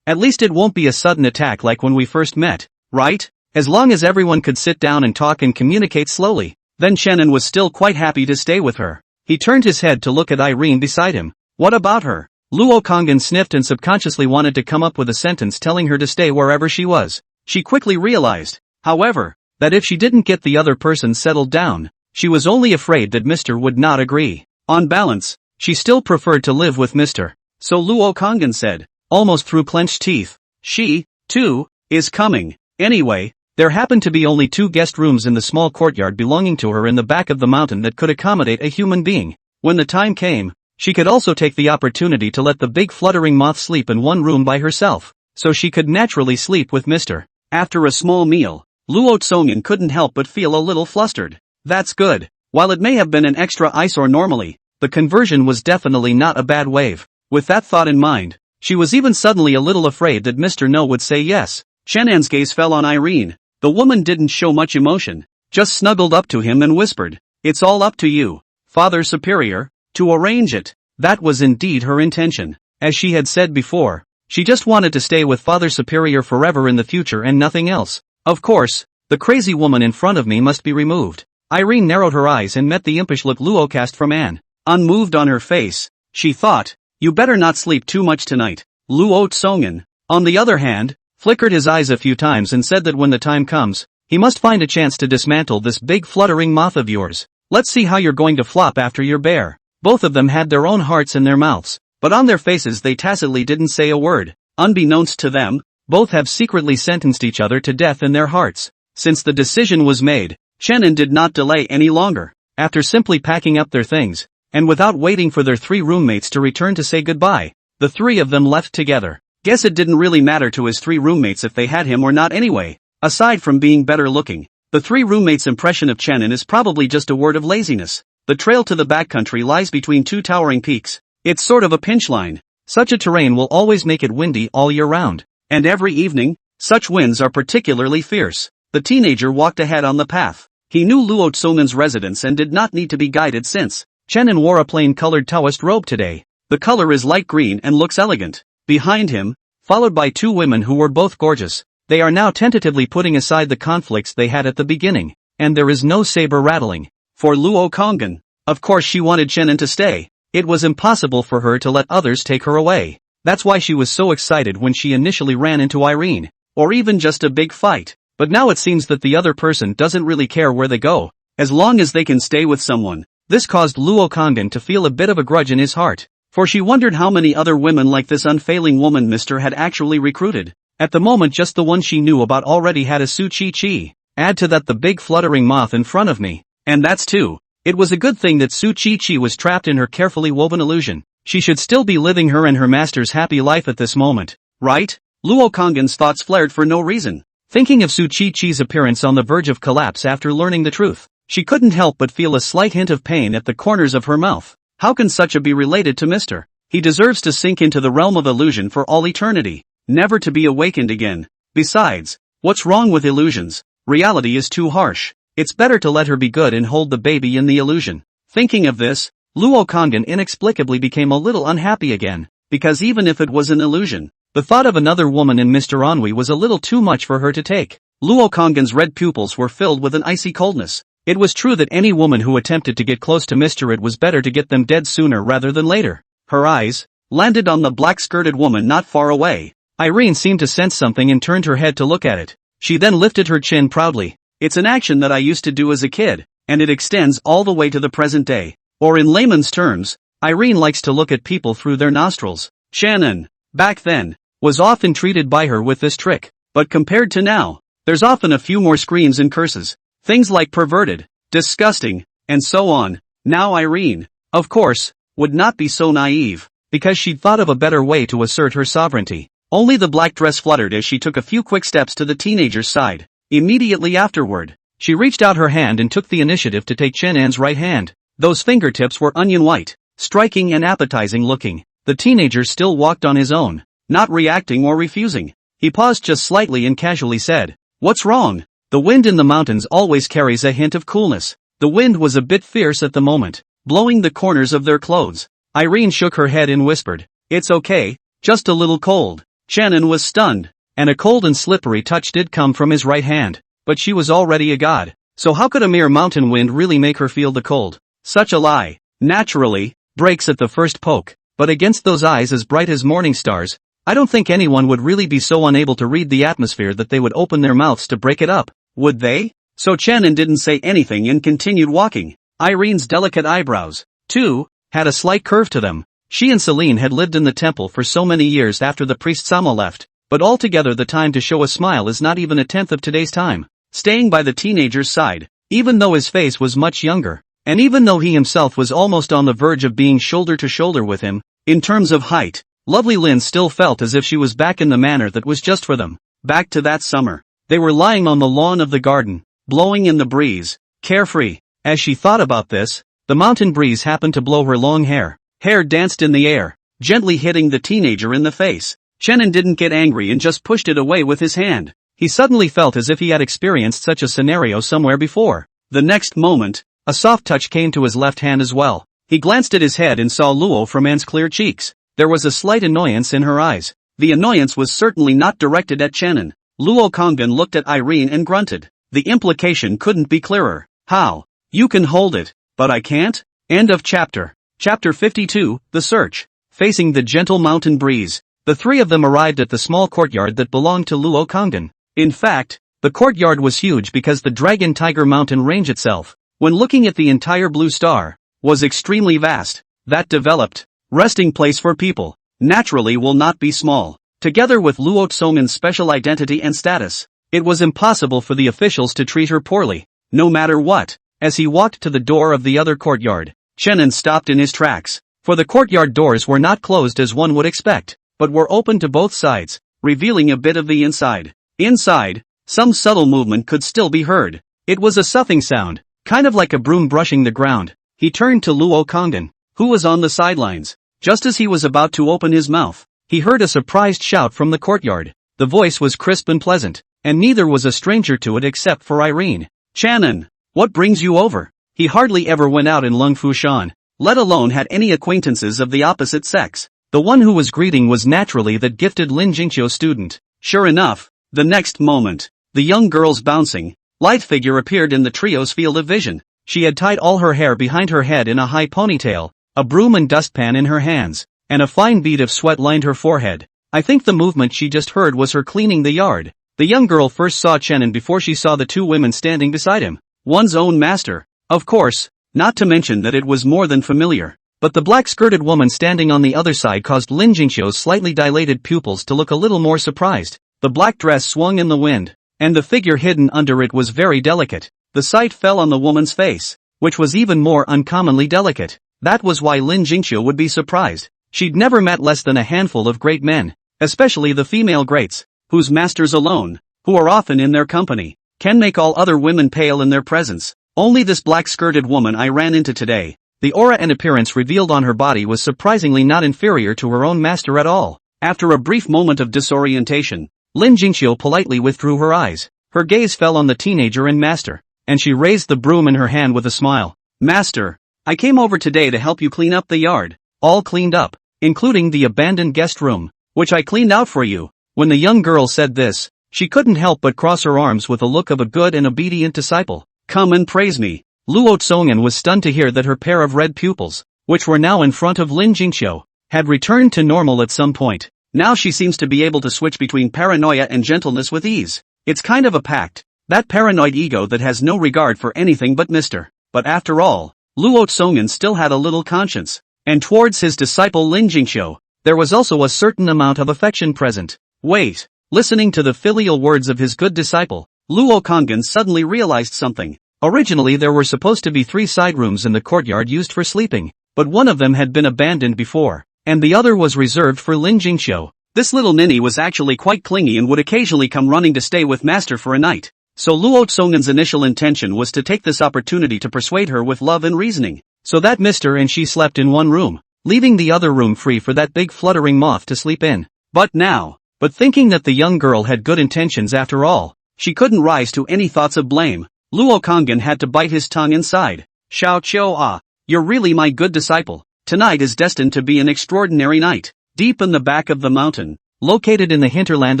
At least it won't be a sudden attack like when we first met, right? As long as everyone could sit down and talk and communicate slowly, then Chenin was still quite happy to stay with her. He turned his head to look at Irene beside him. What about her? Luo Kongin sniffed and subconsciously wanted to come up with a sentence telling her to stay wherever she was. She quickly realized, however, that if she didn't get the other person settled down, she was only afraid that Mr. would not agree. On balance, she still preferred to live with Mr. So Luo Kongin said, almost through clenched teeth, she, too, is coming. Anyway, there happened to be only 2 guest rooms in the small courtyard belonging to her in the back of the mountain that could accommodate a human being. When the time came, she could also take the opportunity to let the big fluttering moth sleep in one room by herself, so she could naturally sleep with Mr. After a small meal, Luo Tsongyun couldn't help but feel a little flustered. That's good. While it may have been an extra eyesore normally, the conversion was definitely not a bad wave. With that thought in mind, she was even suddenly a little afraid that Mr. No would say yes. Chenin's gaze fell on Irene. The woman didn't show much emotion, just snuggled up to him and whispered, "It's all up to you, Father Superior, to arrange it." That was indeed her intention. As she had said before, she just wanted to stay with Father Superior forever in the future and nothing else. Of course, the crazy woman in front of me must be removed. Irene narrowed her eyes and met the impish look Luo cast from Anne. Unmoved on her face, she thought, you better not sleep too much tonight. Luo Tsongyun, on the other hand, flickered his eyes a few times and said that when the time comes, he must find a chance to dismantle this big fluttering moth of yours. Let's see how you're going to flop after your bear. Both of them had their own hearts in their mouths, but on their faces they tacitly didn't say a word. Unbeknownst to them, both have secretly sentenced each other to death in their hearts. Since the decision was made, Chenin did not delay any longer. After simply packing up their things, and without waiting for their 3 roommates to return to say goodbye, the 3 of them left together. Guess it didn't really matter to his 3 roommates if they had him or not anyway. Aside from being better looking, the 3 roommates' impression of Chenin is probably just a word of laziness. The trail to the backcountry lies between 2 towering peaks. It's sort of a pinch line. Such a terrain will always make it windy all year round. And every evening, such winds are particularly fierce. The teenager walked ahead on the path. He knew Luo Tsongyun's residence and did not need to be guided since Chenin wore a plain-colored Taoist robe today. The color is light green and looks elegant. Behind him, followed by 2 women who were both gorgeous, they are now tentatively putting aside the conflicts they had at the beginning, and there is no saber rattling. For Luo Kongin, of course she wanted Chenin to stay. It was impossible for her to let others take her away. That's why she was so excited when she initially ran into Irene, or even just a big fight. But now it seems that the other person doesn't really care where they go, as long as they can stay with someone. This caused Luo Kongin to feel a bit of a grudge in his heart, for she wondered how many other women like this unfailing woman Mr. had actually recruited. At the moment just the one she knew about already had a Su Chi. Add to that the big fluttering moth in front of me. And that's 2. It was a good thing that Su Chi was trapped in her carefully woven illusion. She should still be living her and her master's happy life at this moment, right? Luo Konggin's thoughts flared for no reason. Thinking of Su Chi's appearance on the verge of collapse after learning the truth, she couldn't help but feel a slight hint of pain at the corners of her mouth. How can such a be related to Mr.? He deserves to sink into the realm of illusion for all eternity, never to be awakened again. Besides, What's wrong with illusions? Reality is too harsh. It's better to let her be good and hold the baby in the illusion. Thinking of this, Luo Kangin inexplicably became a little unhappy again, because even if it was an illusion, the thought of another woman in Mr. Ennui was a little too much for her to take. Luo Kangin's red pupils were filled with an icy coldness. It was true that any woman who attempted to get close to Mr. It was better to get them dead sooner rather than later. Her eyes landed on the black-skirted woman not far away. Irene seemed to sense something and turned her head to look at it. She then lifted her chin proudly. It's an action that I used to do as a kid, and it extends all the way to the present day. Or in layman's terms, Irene likes to look at people through their nostrils. Shannon, back then, was often treated by her with this trick, but compared to now, there's often a few more screams and curses. Things like perverted, disgusting, and so on. Now Irene, of course, would not be so naive, because she'd thought of a better way to assert her sovereignty. Only the black dress fluttered as she took a few quick steps to the teenager's side. Immediately afterward, she reached out her hand and took the initiative to take Shannon's right hand. Those fingertips were onion white, striking and appetizing looking. The teenager still walked on his own, not reacting or refusing. He paused just slightly and casually said, "What's wrong?" The wind in the mountains always carries a hint of coolness. The wind was a bit fierce at the moment, blowing the corners of their clothes. Irene shook her head and whispered, "It's okay, just a little cold." Shannon was stunned, and a cold and slippery touch did come from his right hand, but she was already a god, so how could a mere mountain wind really make her feel the cold? Such a lie, naturally, breaks at the first poke, but against those eyes as bright as morning stars, I don't think anyone would really be so unable to read the atmosphere that they would open their mouths to break it up, would they? So Shannon didn't say anything and continued walking. Irene's delicate eyebrows, too, had a slight curve to them. She and Celine had lived in the temple for so many years after the priest Sama left, but altogether the time to show a smile is not even a tenth of today's time. Staying by the teenager's side, even though his face was much younger, and even though he himself was almost on the verge of being shoulder to shoulder with him, in terms of height, lovely Lynn still felt as if she was back in the manor that was just for them. Back to that summer. They were lying on the lawn of the garden, blowing in the breeze, carefree. As she thought about this, the mountain breeze happened to blow her long hair. Hair danced in the air, gently hitting the teenager in the face. Shannon didn't get angry and just pushed it away with his hand. He suddenly felt as if he had experienced such a scenario somewhere before. The next moment, a soft touch came to his left hand as well. He glanced at his head and saw Luo Ferman's clear cheeks. There was a slight annoyance in her eyes. The annoyance was certainly not directed at Shannon. Luo Kangin looked at Irene and grunted. The implication couldn't be clearer. How? You can hold it, but I can't? End of chapter. Chapter 52, The Search. Facing the gentle mountain breeze, the three of them arrived at the small courtyard that belonged to Luo Kangin. In fact, the courtyard was huge because the Dragon Tiger Mountain range itself, when looking at the entire Blue Star, was extremely vast. That developed resting place for people, naturally will not be small. Together with Luo Tsomin's special identity and status, it was impossible for the officials to treat her poorly, no matter what. As he walked to the door of the other courtyard, Shannon stopped in his tracks, for the courtyard doors were not closed as one would expect, but were open to both sides, revealing a bit of the inside. Inside, some subtle movement could still be heard. It was a soughing sound, kind of like a broom brushing the ground. He turned to Luo Kangin, who was on the sidelines. Just as he was about to open his mouth, he heard a surprised shout from the courtyard. The voice was crisp and pleasant, and neither was a stranger to it except for Irene. "Shannon, what brings you over?" He hardly ever went out in Lung Fushan, let alone had any acquaintances of the opposite sex. The one who was greeting was naturally that gifted Lin Jingqiu student. Sure enough, the next moment, the young girl's bouncing, light figure appeared in the trio's field of vision. She had tied all her hair behind her head in a high ponytail, a broom and dustpan in her hands, and a fine bead of sweat lined her forehead. I think the movement she just heard was her cleaning the yard. The young girl first saw Shannon before she saw the two women standing beside him. One's own master, of course, not to mention that it was more than familiar. But the black-skirted woman standing on the other side caused Lin Jingqiu's slightly dilated pupils to look a little more surprised. The black dress swung in the wind, and the figure hidden under it was very delicate. The sight fell on the woman's face, which was even more uncommonly delicate. That was why Lin Jingqiu would be surprised. She'd never met less than a handful of great men, especially the female greats, whose masters alone, who are often in their company, can make all other women pale in their presence. Only this black-skirted woman I ran into today, the aura and appearance revealed on her body was surprisingly not inferior to her own master at all. After a brief moment of disorientation, Lin Jingxiu politely withdrew her eyes. Her gaze fell on the teenager and master, and she raised the broom in her hand with a smile. Master, I came over today to help you clean up the yard. All cleaned up, including the abandoned guest room, which I cleaned out for you. When the young girl said this, she couldn't help but cross her arms with a look of a good and obedient disciple. Come and praise me. Luo Tsongan was stunned to hear that her pair of red pupils, which were now in front of Lin Jingxiu, had returned to normal at some point. Now she seems to be able to switch between paranoia and gentleness with ease. It's kind of a pact. That paranoid ego that has no regard for anything but Mr. But after all, Luo Tsongan still had a little conscience. And towards his disciple Lin Jingxiu, there was also a certain amount of affection present. Wait. Listening to the filial words of his good disciple, Luo Kongan suddenly realized something. Originally there were supposed to be 3 side rooms in the courtyard used for sleeping, but one of them had been abandoned before, and the other was reserved for Lin Jingxiu. This little ninny was actually quite clingy and would occasionally come running to stay with master for a night. So Luo Tsongan's initial intention was to take this opportunity to persuade her with love and reasoning, so that Mr. and she slept in one room, leaving the other room free for that big fluttering moth to sleep in. But thinking that the young girl had good intentions after all, she couldn't rise to any thoughts of blame. Luo Kongan had to bite his tongue inside. Xiao Qiu Ah, you're really my good disciple. Tonight is destined to be an extraordinary night. Deep in the back of the mountain, located in the hinterland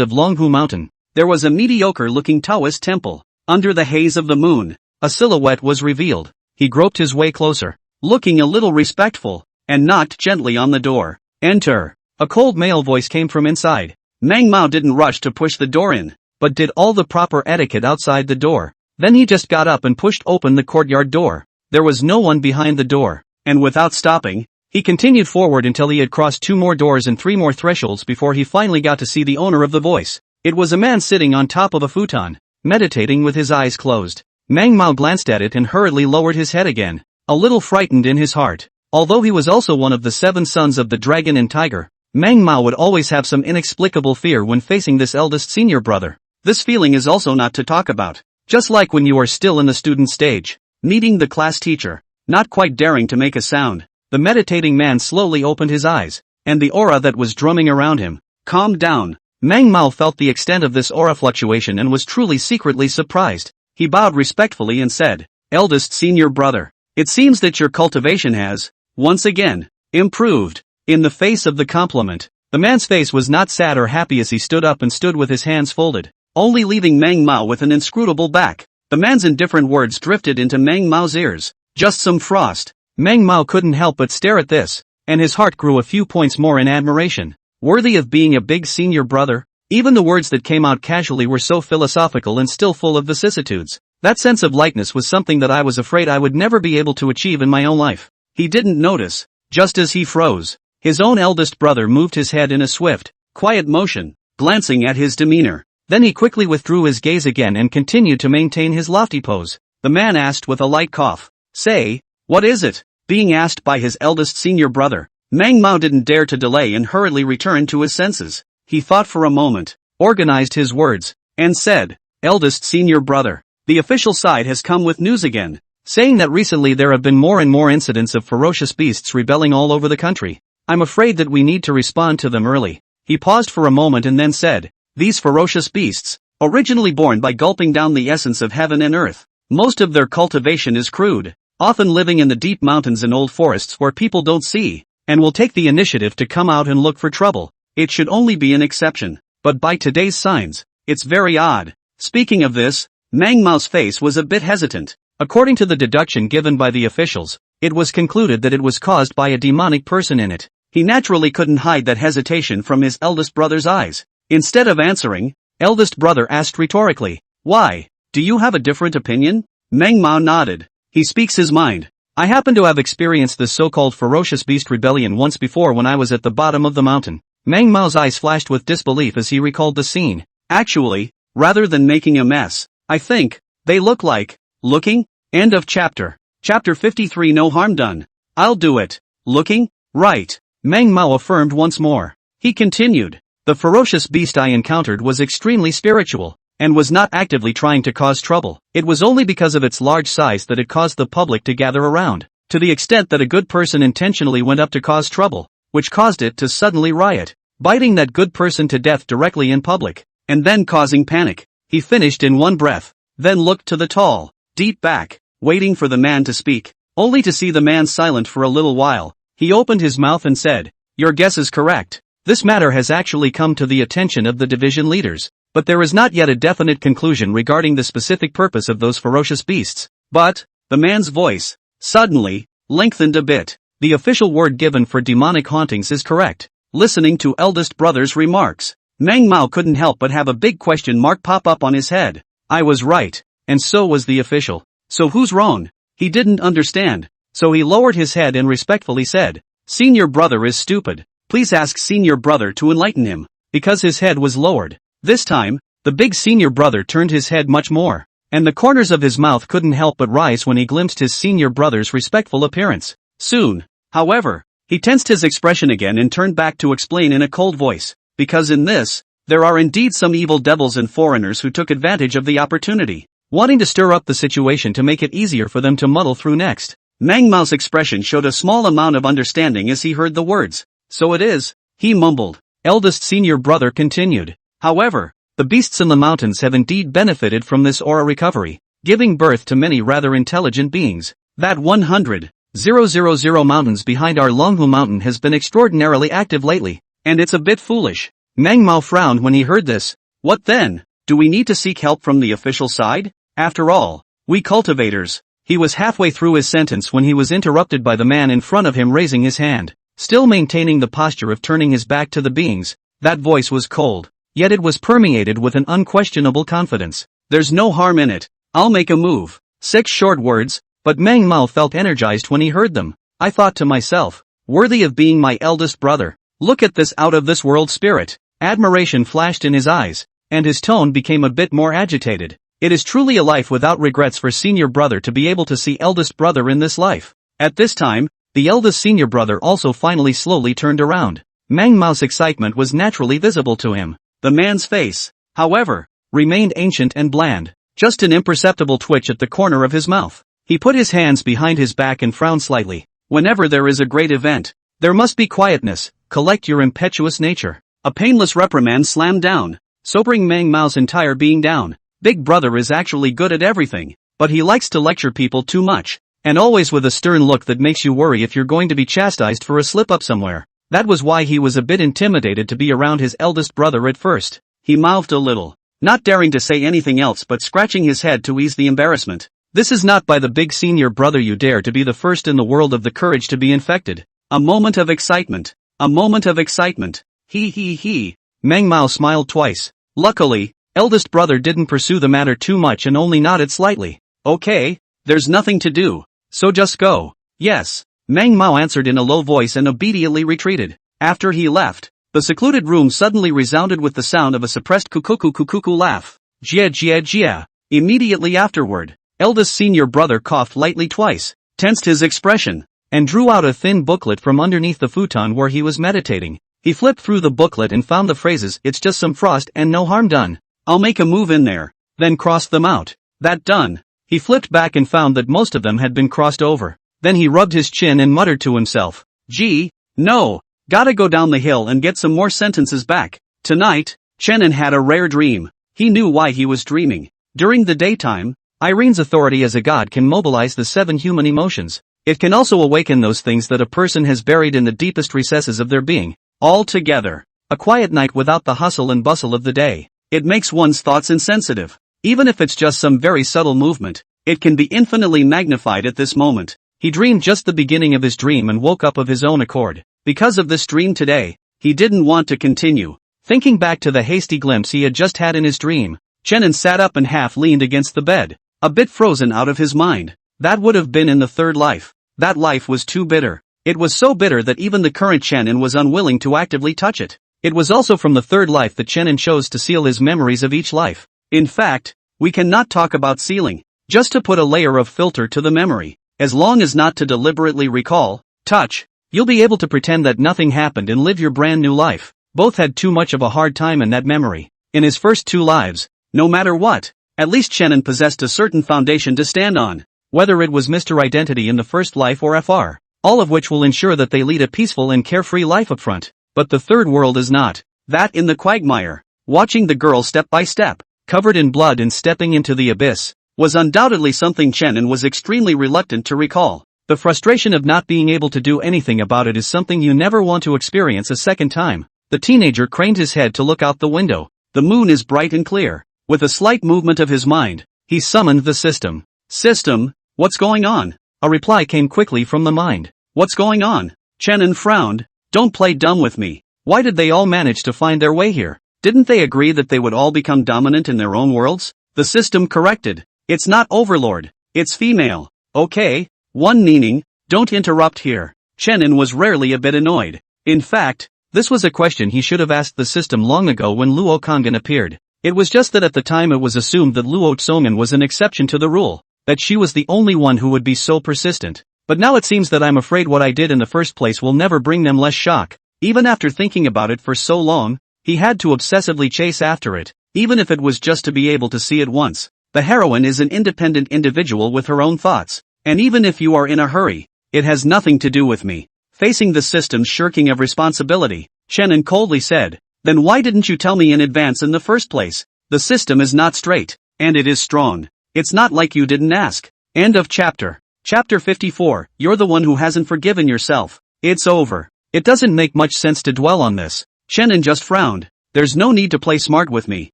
of Longhu Mountain, there was a mediocre-looking Taoist temple. Under the haze of the moon, a silhouette was revealed. He groped his way closer, looking a little respectful, and knocked gently on the door. Enter. A cold male voice came from inside. Meng Mao didn't rush to push the door in, but did all the proper etiquette outside the door. Then he just got up and pushed open the courtyard door. There was no one behind the door, and without stopping, he continued forward until he had crossed 2 more doors and 3 more thresholds before he finally got to see the owner of the voice. It was a man sitting on top of a futon, meditating with his eyes closed. Meng Mao glanced at it and hurriedly lowered his head again, a little frightened in his heart. Although he was also one of the 7 sons of the dragon and tiger, Meng Mao would always have some inexplicable fear when facing this eldest senior brother. This feeling is also not to talk about. Just like when you are still in the student stage, meeting the class teacher, not quite daring to make a sound, the meditating man slowly opened his eyes, and the aura that was drumming around him calmed down. Meng Mao felt the extent of this aura fluctuation and was truly secretly surprised. He bowed respectfully and said, "Eldest senior brother, it seems that your cultivation has, once again, improved." In the face of the compliment, the man's face was not sad or happy as he stood up and stood with his hands folded, only leaving Meng Mao with an inscrutable back. The man's indifferent words drifted into Meng Mao's ears. Just some frost. Meng Mao couldn't help but stare at this, and his heart grew a few points more in admiration. Worthy of being a big senior brother? Even the words that came out casually were so philosophical and still full of vicissitudes. That sense of lightness was something that I was afraid I would never be able to achieve in my own life. He didn't notice. Just as he froze, his own eldest brother moved his head in a swift, quiet motion, glancing at his demeanor. Then he quickly withdrew his gaze again and continued to maintain his lofty pose. The man asked with a light cough. Say, what is it? Being asked by his eldest senior brother, Meng Mao didn't dare to delay and hurriedly returned to his senses. He thought for a moment, organized his words, and said, "Eldest senior brother, the official side has come with news again, saying that recently there have been more and more incidents of ferocious beasts rebelling all over the country. I'm afraid that we need to respond to them early." He paused for a moment and then said, "These ferocious beasts, originally born by gulping down the essence of heaven and earth, most of their cultivation is crude, often living in the deep mountains and old forests where people don't see, and will take the initiative to come out and look for trouble. It should only be an exception, but by today's signs, it's very odd." Speaking of this, Meng Mao's face was a bit hesitant. According to the deduction given by the officials, it was concluded that it was caused by a demonic person in it. He naturally couldn't hide that hesitation from his eldest brother's eyes. Instead of answering, eldest brother asked rhetorically, "Why? Do you have a different opinion?" Meng Mao nodded. He speaks his mind. "I happen to have experienced this so-called ferocious beast rebellion once before when I was at the bottom of the mountain." Meng Mao's eyes flashed with disbelief as he recalled the scene. "Actually, rather than making a mess, I think, they look like, looking?" End of chapter. Chapter 53. No harm done. I'll do it. Looking? Right. Meng Mao affirmed once more. He continued, "The ferocious beast I encountered was extremely spiritual, and was not actively trying to cause trouble. It was only because of its large size that it caused the public to gather around, to the extent that a good person intentionally went up to cause trouble, which caused it to suddenly riot, biting that good person to death directly in public. and then causing panic. He finished in one breath, then looked to the tall, deep back, waiting for the man to speak, only to see the man silent for a little while. He opened his mouth and said, "Your guess is correct. This matter has actually come to the attention of the division leaders, but there is not yet a definite conclusion regarding the specific purpose of those ferocious beasts." But, the man's voice, suddenly, lengthened a bit. The official word given for demonic hauntings is correct. Listening to eldest brother's remarks, Mang Mao couldn't help but have a big question mark pop up on his head. I was right, and so was the official. So who's wrong? He didn't understand, so he lowered his head and respectfully said, "Senior brother is stupid. Please ask senior brother to enlighten him." Because his head was lowered. This time, the big senior brother turned his head much more, and the corners of his mouth couldn't help but rise when he glimpsed his senior brother's respectful appearance. Soon, however, he tensed his expression again and turned back to explain in a cold voice, "Because in this, there are indeed some evil devils and foreigners who took advantage of the opportunity, wanting to stir up the situation to make it easier for them to muddle through next." Mang Mao's expression showed a small amount of understanding as he heard the words. "So it is," he mumbled. Eldest senior brother continued. "However, the beasts in the mountains have indeed benefited from this aura recovery, giving birth to many rather intelligent beings. That 100,000 mountains behind our Longhu mountain has been extraordinarily active lately, and it's a bit foolish." Mang Mao frowned when he heard this. "What then? Do we need to seek help from the official side? After all, we cultivators..." He was halfway through his sentence when he was interrupted by the man in front of him raising his hand, still maintaining the posture of turning his back to the beings. That voice was cold, yet it was permeated with an unquestionable confidence. "There's no harm in it. I'll make a move." 6 short words, but Mang Mao felt energized when he heard them. "I thought to myself, worthy of being my eldest brother. Look at this out-of-this-world spirit." Admiration flashed in his eyes, and his tone became a bit more agitated. It is truly a life without regrets for senior brother to be able to see eldest brother in this life. At this time, the eldest senior brother also finally slowly turned around. Mang Mao's excitement was naturally visible to him. The man's face, however, remained ancient and bland, just an imperceptible twitch at the corner of his mouth. He put his hands behind his back and frowned slightly. Whenever there is a great event, there must be quietness. Collect your impetuous nature. A painless reprimand slammed down, sobering Mang Mao's entire being down. Big brother is actually good at everything, but he likes to lecture people too much, and always with a stern look that makes you worry if you're going to be chastised for a slip-up somewhere. That was why he was a bit intimidated to be around his eldest brother at first. He mouthed a little, not daring to say anything else but scratching his head to ease the embarrassment. "This is not by the big senior brother you dare to be the first in the world of the courage to be infected." A moment of excitement. A moment of excitement. He. Mang Mao smiled twice. Luckily, eldest brother didn't pursue the matter too much and only nodded slightly. "Okay, there's nothing to do, so just go." "Yes," Mang Mao answered in a low voice and obediently retreated. After he left, the secluded room suddenly resounded with the sound of a suppressed kukuku laugh. Jia. Immediately afterward, eldest senior brother coughed lightly twice, tensed his expression, and drew out a thin booklet from underneath the futon where he was meditating. He flipped through the booklet and found the phrases, "It's just some frost and no harm done. I'll make a move in there," then crossed them out. That done, he flipped back and found that most of them had been crossed over. Then he rubbed his chin and muttered to himself, "Gee, no, gotta go down the hill and get some more sentences back." Tonight, Chenin had a rare dream. He knew why he was dreaming. During the daytime, Irene's authority as a god can mobilize the 7 human emotions. It can also awaken those things that a person has buried in the deepest recesses of their being. All together, a quiet night without the hustle and bustle of the day. It makes one's thoughts insensitive. Even if it's just some very subtle movement, it can be infinitely magnified at this moment. He dreamed just the beginning of his dream and woke up of his own accord. Because of this dream today, he didn't want to continue. Thinking back to the hasty glimpse he had just had in his dream, Chenin sat up and half leaned against the bed, a bit frozen out of his mind. That would have been in the third life. That life was too bitter. It was so bitter that even the current Chenin was unwilling to actively touch it. It was also from the third life that Chenin chose to seal his memories of each life. In fact, we cannot talk about sealing, just to put a layer of filter to the memory. As long as not to deliberately recall, touch, you'll be able to pretend that nothing happened and live your brand new life. Both had too much of a hard time in that memory. In his first 2 lives, no matter what, at least Chenin possessed a certain foundation to stand on. Whether it was Mr. Identity in the first life or FR, all of which will ensure that they lead a peaceful and carefree life up front. But the third world is not. That in the quagmire. Watching the girl step by step, covered in blood and stepping into the abyss, was undoubtedly something Chenin was extremely reluctant to recall. The frustration of not being able to do anything about it is something you never want to experience a second time. The teenager craned his head to look out the window. The moon is bright and clear. With a slight movement of his mind, he summoned the system. System, what's going on? A reply came quickly from the mind. What's going on? Chenin frowned. Don't play dumb with me. Why did they all manage to find their way here? Didn't they agree that they would all become dominant in their own worlds? The system corrected. It's not overlord. It's female. Okay. One meaning, don't interrupt here. Chenin was rarely a bit annoyed. In fact, this was a question he should have asked the system long ago when Luo Kangen appeared. It was just that at the time it was assumed that Luo Tsongen was an exception to the rule, that she was the only one who would be so persistent. But now it seems that I'm afraid what I did in the first place will never bring them less shock. Even after thinking about it for so long, he had to obsessively chase after it, even if it was just to be able to see it once. The heroine is an independent individual with her own thoughts, and even if you are in a hurry, it has nothing to do with me. Facing the system's shirking of responsibility, Chenin coldly said, then why didn't you tell me in advance in the first place? The system is not straight, and it is strong. It's not like you didn't ask. End of chapter. Chapter 54, you're the one who hasn't forgiven yourself. It's over. It doesn't make much sense to dwell on this. Chenin just frowned. There's no need to play smart with me.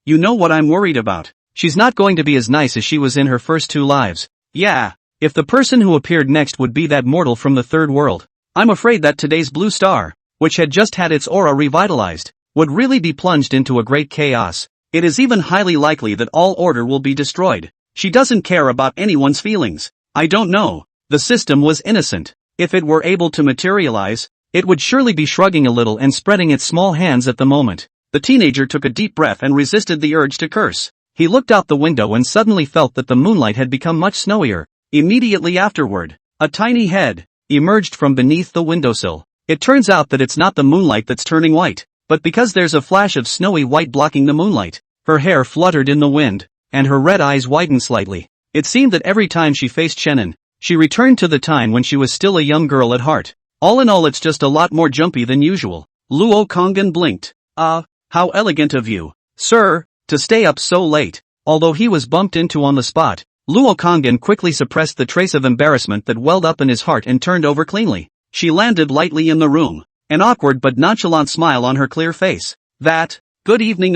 You know what I'm worried about. She's not going to be as nice as she was in her first two lives. Yeah. If the person who appeared next would be that mortal from the third world, I'm afraid that today's blue star, which had just had its aura revitalized, would really be plunged into a great chaos. It is even highly likely that all order will be destroyed. She doesn't care about anyone's feelings. I don't know. The system was innocent. If it were able to materialize, it would surely be shrugging a little and spreading its small hands at the moment. The teenager took a deep breath and resisted the urge to curse. He looked out the window and suddenly felt that the moonlight had become much snowier. Immediately afterward, a tiny head emerged from beneath the windowsill. It turns out that it's not the moonlight that's turning white, but because there's a flash of snowy white blocking the moonlight. Her hair fluttered in the wind, and her red eyes widened slightly. It seemed that every time she faced Chenin, she returned to the time when she was still a young girl at heart. All in all, it's just a lot more jumpy than usual. Luo Kangen blinked. How elegant of you, sir, to stay up so late. Although he was bumped into on the spot, Luo Kangen quickly suppressed the trace of embarrassment that welled up in his heart and turned over cleanly. She landed lightly in the room, an awkward but nonchalant smile on her clear face. Good evening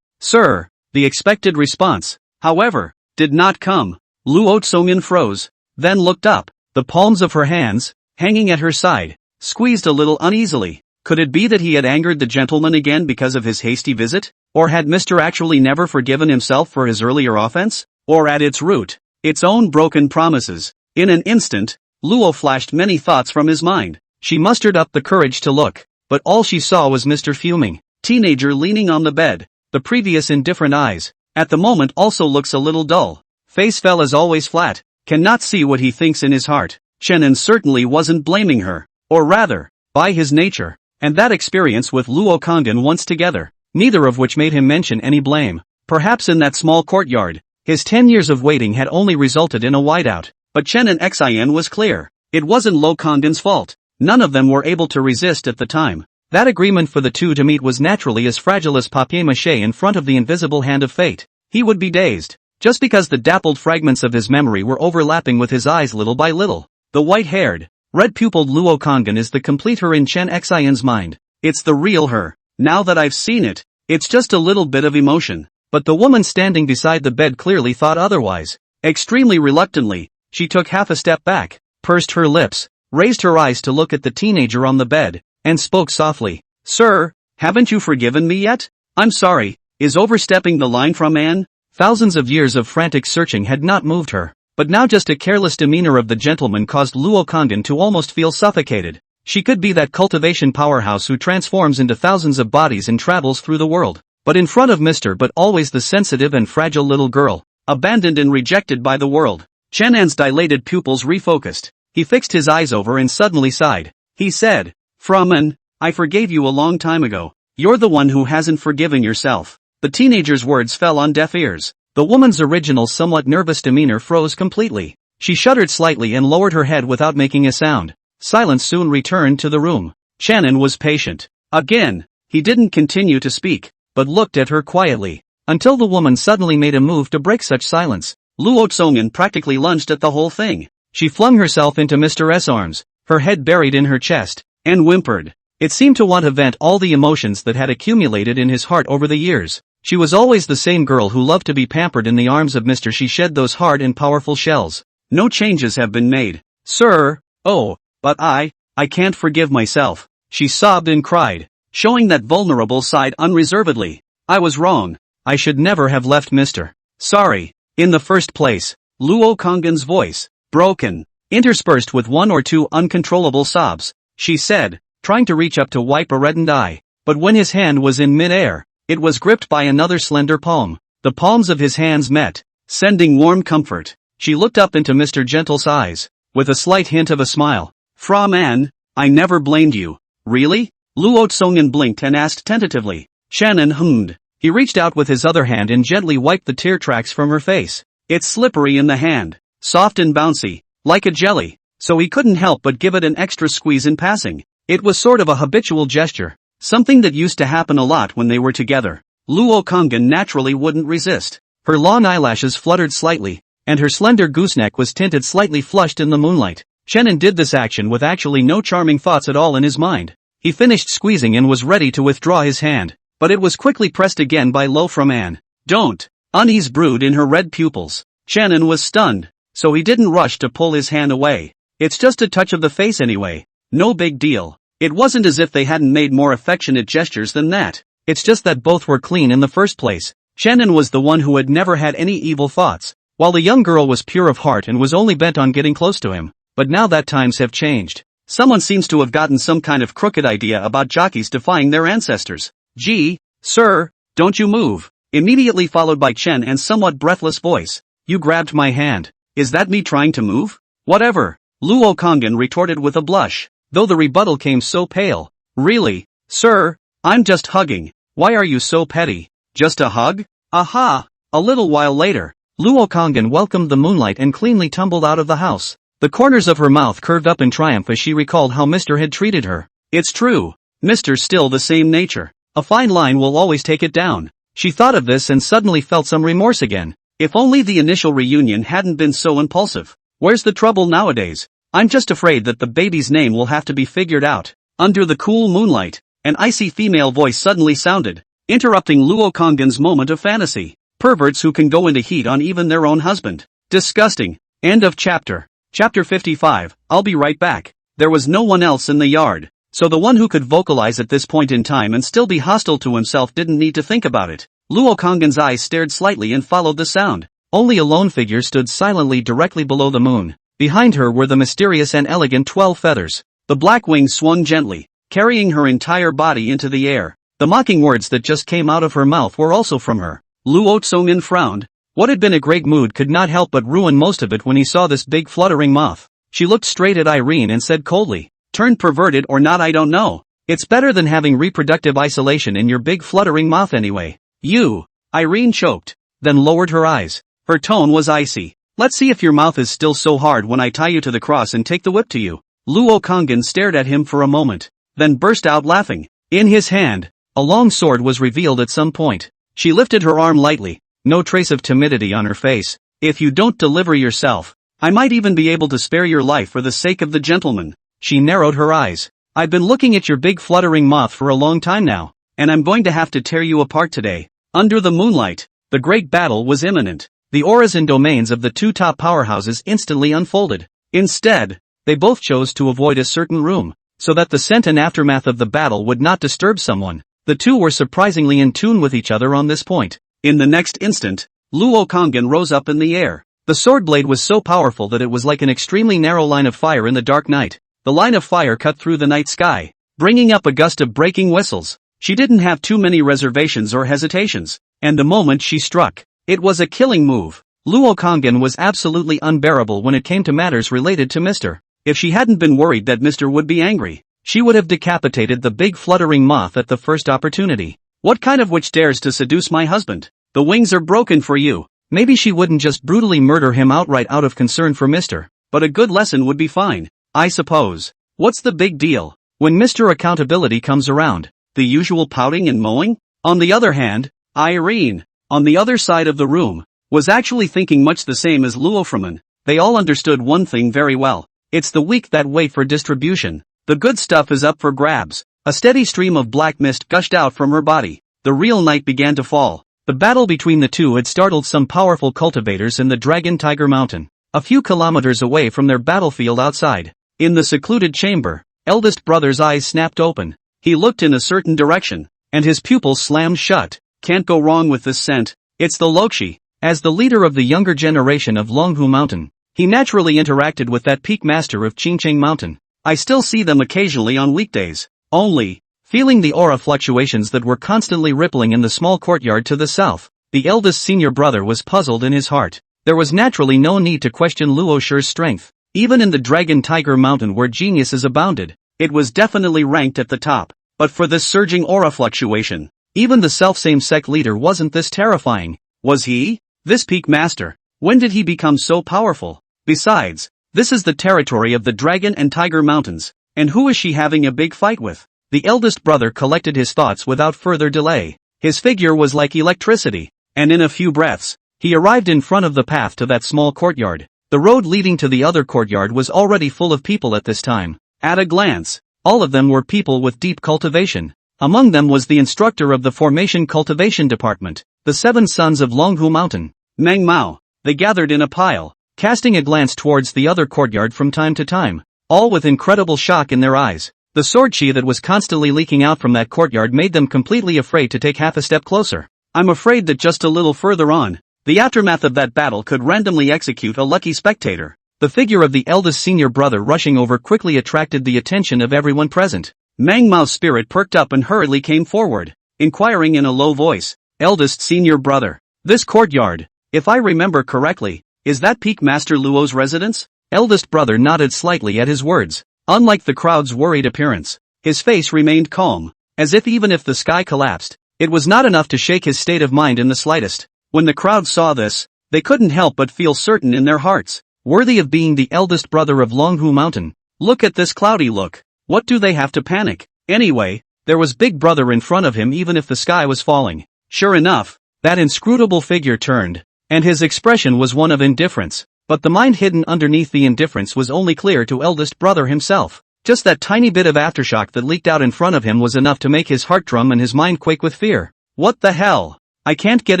sir, the expected response, however, did not come. Luo Tsongen froze, then looked up, the palms of her hands, hanging at her side, squeezed a little uneasily. Could it be that he had angered the gentleman again because of his hasty visit? Or had Mr. actually never forgiven himself for his earlier offense? Or at its root, its own broken promises? In an instant, Luo flashed many thoughts from his mind. She mustered up the courage to look, but all she saw was Mr. Fuming, teenager leaning on the bed, the previous indifferent eyes, at the moment also looks a little dull. Face fell as always flat, cannot see what he thinks in his heart. Chenin certainly wasn't blaming her, or rather, by his nature, and that experience with Luo Kangen once together, neither of which made him mention any blame. Perhaps in that small courtyard, his 10 years of waiting had only resulted in a whiteout, but Chenin Xin was clear. It wasn't Luo Kangen's fault. None of them were able to resist at the time. That agreement for the two to meet was naturally as fragile as papier-mâché in front of the invisible hand of fate. He would be dazed, just because the dappled fragments of his memory were overlapping with his eyes little by little. The white-haired, red-pupiled Luo Kangen is the complete her in Chen Xin's mind. It's the real her. Now that I've seen it, it's just a little bit of emotion. But the woman standing beside the bed clearly thought otherwise. Extremely reluctantly, she took half a step back, pursed her lips, raised her eyes to look at the teenager on the bed, and spoke softly. Sir, haven't you forgiven me yet? I'm sorry, is overstepping the line from Anne? Thousands of years of frantic searching had not moved her, but now just a careless demeanor of the gentleman caused Luo Kangen to almost feel suffocated. She could be that cultivation powerhouse who transforms into thousands of bodies and travels through the world, but in front of Mr. but always the sensitive and fragile little girl, abandoned and rejected by the world. Chenan's dilated pupils refocused. He fixed his eyes over and suddenly sighed. He said, Framan, I forgave you a long time ago. You're the one who hasn't forgiven yourself. The teenager's words fell on deaf ears. The woman's original somewhat nervous demeanor froze completely. She shuddered slightly and lowered her head without making a sound. Silence soon returned to the room. Chenin was patient. Again, he didn't continue to speak. but looked at her quietly. Until the woman suddenly made a move to break such silence. Luo Tsongan practically lunged at the whole thing. She flung herself into Mr. S' arms, her head buried in her chest, and whimpered. It seemed to want to vent all the emotions that had accumulated in his heart over the years. She was always the same girl who loved to be pampered in the arms of Mr. She shed those hard and powerful shells. No changes have been made, sir. Oh, but I can't forgive myself. She sobbed and cried, showing that vulnerable side unreservedly. I was wrong. I should never have left Mr. Sorry, in the first place. Luo Konggan's voice, broken, interspersed with one or two uncontrollable sobs, she said, trying to reach up to wipe a reddened eye. But when his hand was in mid-air, it was gripped by another slender palm. The palms of his hands met, sending warm comfort. She looked up into Mr. Gentle's eyes, with a slight hint of a smile. Fra Man, I never blamed you. Really? Luo Tsongan blinked and asked tentatively. Shannon hummed. He reached out with his other hand and gently wiped the tear tracks from her face. It's slippery in the hand, soft and bouncy, like a jelly, so he couldn't help but give it an extra squeeze in passing. It was sort of a habitual gesture, something that used to happen a lot when they were together. Luo Konggan naturally wouldn't resist. Her long eyelashes fluttered slightly, and her slender gooseneck was tinted slightly flushed in the moonlight. Shannon did this action with actually no charming thoughts at all in his mind. He finished squeezing and was ready to withdraw his hand, but it was quickly pressed again by Lo Fra Man. Don't! Unease brewed in her red pupils. Shannon was stunned, so he didn't rush to pull his hand away. It's just a touch of the face anyway. No big deal. It wasn't as if they hadn't made more affectionate gestures than that. It's just that both were clean in the first place. Shannon was the one who had never had any evil thoughts, while the young girl was pure of heart and was only bent on getting close to him. But now that times have changed. Someone seems to have gotten some kind of crooked idea about jockeys defying their ancestors. Gee, sir, don't you move. Immediately followed by Chen and somewhat breathless voice. You grabbed my hand. Is that me trying to move? Whatever. Luo Konggan retorted with a blush, though the rebuttal came so pale. Really, sir, I'm just hugging. Why are you so petty? Just a hug? Aha! A little while later, Luo Konggan welcomed the moonlight and cleanly tumbled out of the house. The corners of her mouth curved up in triumph as she recalled how Mr. had treated her. It's true. Mr. Still the same nature. A fine line will always take it down. She thought of this and suddenly felt some remorse again. If only the initial reunion hadn't been so impulsive. Where's the trouble nowadays? I'm just afraid that the baby's name will have to be figured out. Under the cool moonlight, an icy female voice suddenly sounded, interrupting Luo Konggan's moment of fantasy. Perverts who can go into heat on even their own husband. Disgusting. End of chapter. Chapter 55, I'll be right back. There was no one else in the yard, so the one who could vocalize at this point in time and still be hostile to himself didn't need to think about it. Luo Konggan's eyes stared slightly and followed the sound. Only a lone figure stood silently directly below the moon. Behind her were the mysterious and elegant 12 feathers. The black wings swung gently, carrying her entire body into the air. The mocking words that just came out of her mouth were also from her. Luo Tsongan frowned. What had been a great mood could not help but ruin most of it when he saw this big fluttering moth. She looked straight at Irene and said coldly, "Turned perverted or not I don't know. It's better than having reproductive isolation in your big fluttering moth anyway." You. Irene choked, then lowered her eyes. Her tone was icy. "Let's see if your mouth is still so hard when I tie you to the cross and take the whip to you." Luo Konggan stared at him for a moment, then burst out laughing. In his hand, a long sword was revealed at some point. She lifted her arm lightly, no trace of timidity on her face. "If you don't deliver yourself, I might even be able to spare your life for the sake of the gentleman." She narrowed her eyes. "I've been looking at your big fluttering moth for a long time now, and I'm going to have to tear you apart today." Under the moonlight, the great battle was imminent. The auras and domains of the two top powerhouses instantly unfolded. Instead, they both chose to avoid a certain room, so that the scent and aftermath of the battle would not disturb someone. The two were surprisingly in tune with each other on this point. In the next instant, Luo Konggan rose up in the air. The sword blade was so powerful that it was like an extremely narrow line of fire in the dark night. The line of fire cut through the night sky, bringing up a gust of breaking whistles. She didn't have too many reservations or hesitations, and the moment she struck, it was a killing move. Luo Konggan was absolutely unbearable when it came to matters related to Mr. If she hadn't been worried that Mr. would be angry, she would have decapitated the big fluttering moth at the first opportunity. What kind of witch dares to seduce my husband? The wings are broken for you. Maybe she wouldn't just brutally murder him outright out of concern for Mr. But a good lesson would be fine, I suppose. What's the big deal? When Mr. Accountability comes around, the usual pouting and mowing? On the other hand, Irene, on the other side of the room, was actually thinking much the same as Luoframan. They all understood one thing very well. It's the weak that wait for distribution. The good stuff is up for grabs. A steady stream of black mist gushed out from her body. The real night began to fall. The battle between the two had startled some powerful cultivators in the Dragon Tiger Mountain, a few kilometers away from their battlefield outside. In the secluded chamber, eldest brother's eyes snapped open. He looked in a certain direction, and his pupils slammed shut. Can't go wrong with this scent. It's the Lokshi. As the leader of the younger generation of Longhu Mountain, he naturally interacted with that peak master of Qingcheng Mountain. I still see them occasionally on weekdays. Only, feeling the aura fluctuations that were constantly rippling in the small courtyard to the south, the eldest senior brother was puzzled in his heart. There was naturally no need to question Luo Shi's strength. Even in the Dragon Tiger Mountain where geniuses abounded, it was definitely ranked at the top. But for this surging aura fluctuation, even the selfsame sect leader wasn't this terrifying. Was he? This peak master. When did he become so powerful? Besides, this is the territory of the Dragon and Tiger Mountains, and who is she having a big fight with? The eldest brother collected his thoughts without further delay. His figure was like electricity, and in a few breaths, he arrived in front of the path to that small courtyard. The road leading to the other courtyard was already full of people at this time. At a glance, all of them were people with deep cultivation. Among them was the instructor of the Formation Cultivation Department, the 7 sons of Longhu Mountain, Meng Mao. They gathered in a pile, casting a glance towards the other courtyard from time to time, all with incredible shock in their eyes. The sword chi that was constantly leaking out from that courtyard made them completely afraid to take half a step closer. I'm afraid that just a little further on, the aftermath of that battle could randomly execute a lucky spectator. The figure of the eldest senior brother rushing over quickly attracted the attention of everyone present. Meng Mao's spirit perked up and hurriedly came forward, inquiring in a low voice, "Eldest senior brother, this courtyard, if I remember correctly, is that Peak Master Luo's residence?" Eldest brother nodded slightly at his words. Unlike the crowd's worried appearance, his face remained calm, as if even if the sky collapsed, it was not enough to shake his state of mind in the slightest. When the crowd saw this, they couldn't help but feel certain in their hearts, worthy of being the eldest brother of Longhu Mountain. Look at this cloudy look. What do they have to panic? Anyway, there was Big Brother in front of him even if the sky was falling. Sure enough, that inscrutable figure turned, and his expression was one of indifference. But the mind hidden underneath the indifference was only clear to eldest brother himself. Just that tiny bit of aftershock that leaked out in front of him was enough to make his heart drum and his mind quake with fear. What the hell? I can't get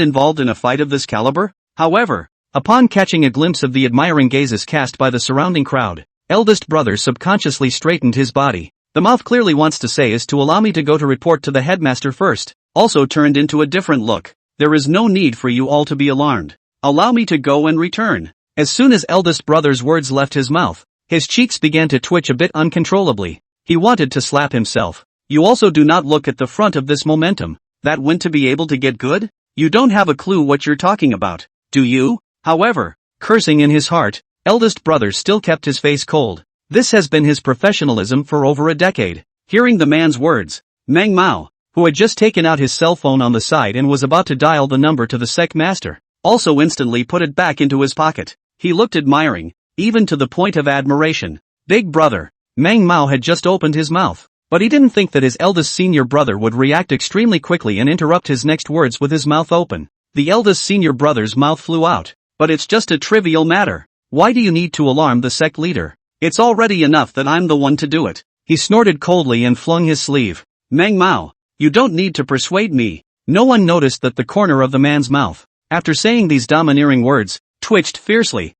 involved in a fight of this caliber? However, upon catching a glimpse of the admiring gazes cast by the surrounding crowd, eldest brother subconsciously straightened his body. The mouth clearly wants to say is to allow me to go to report to the headmaster first. Also turned into a different look. There is no need for you all to be alarmed. Allow me to go and return. As soon as eldest brother's words left his mouth, his cheeks began to twitch a bit uncontrollably. He wanted to slap himself. You also do not look at the front of this momentum. That went to be able to get good? You don't have a clue what you're talking about, do you? However, cursing in his heart, eldest brother still kept his face cold. This has been his professionalism for over a decade. Hearing the man's words, Meng Mao, who had just taken out his cell phone on the side and was about to dial the number to the sect master, also instantly put it back into his pocket. He looked admiring, even to the point of admiration. Big brother, Meng Mao had just opened his mouth, but he didn't think that his eldest senior brother would react extremely quickly and interrupt his next words with his mouth open. The eldest senior brother's mouth flew out. But it's just a trivial matter. Why do you need to alarm the sect leader? It's already enough that I'm the one to do it. He snorted coldly and flung his sleeve. Meng Mao, you don't need to persuade me. No one noticed that the corner of the man's mouth, after saying these domineering words, twitched fiercely.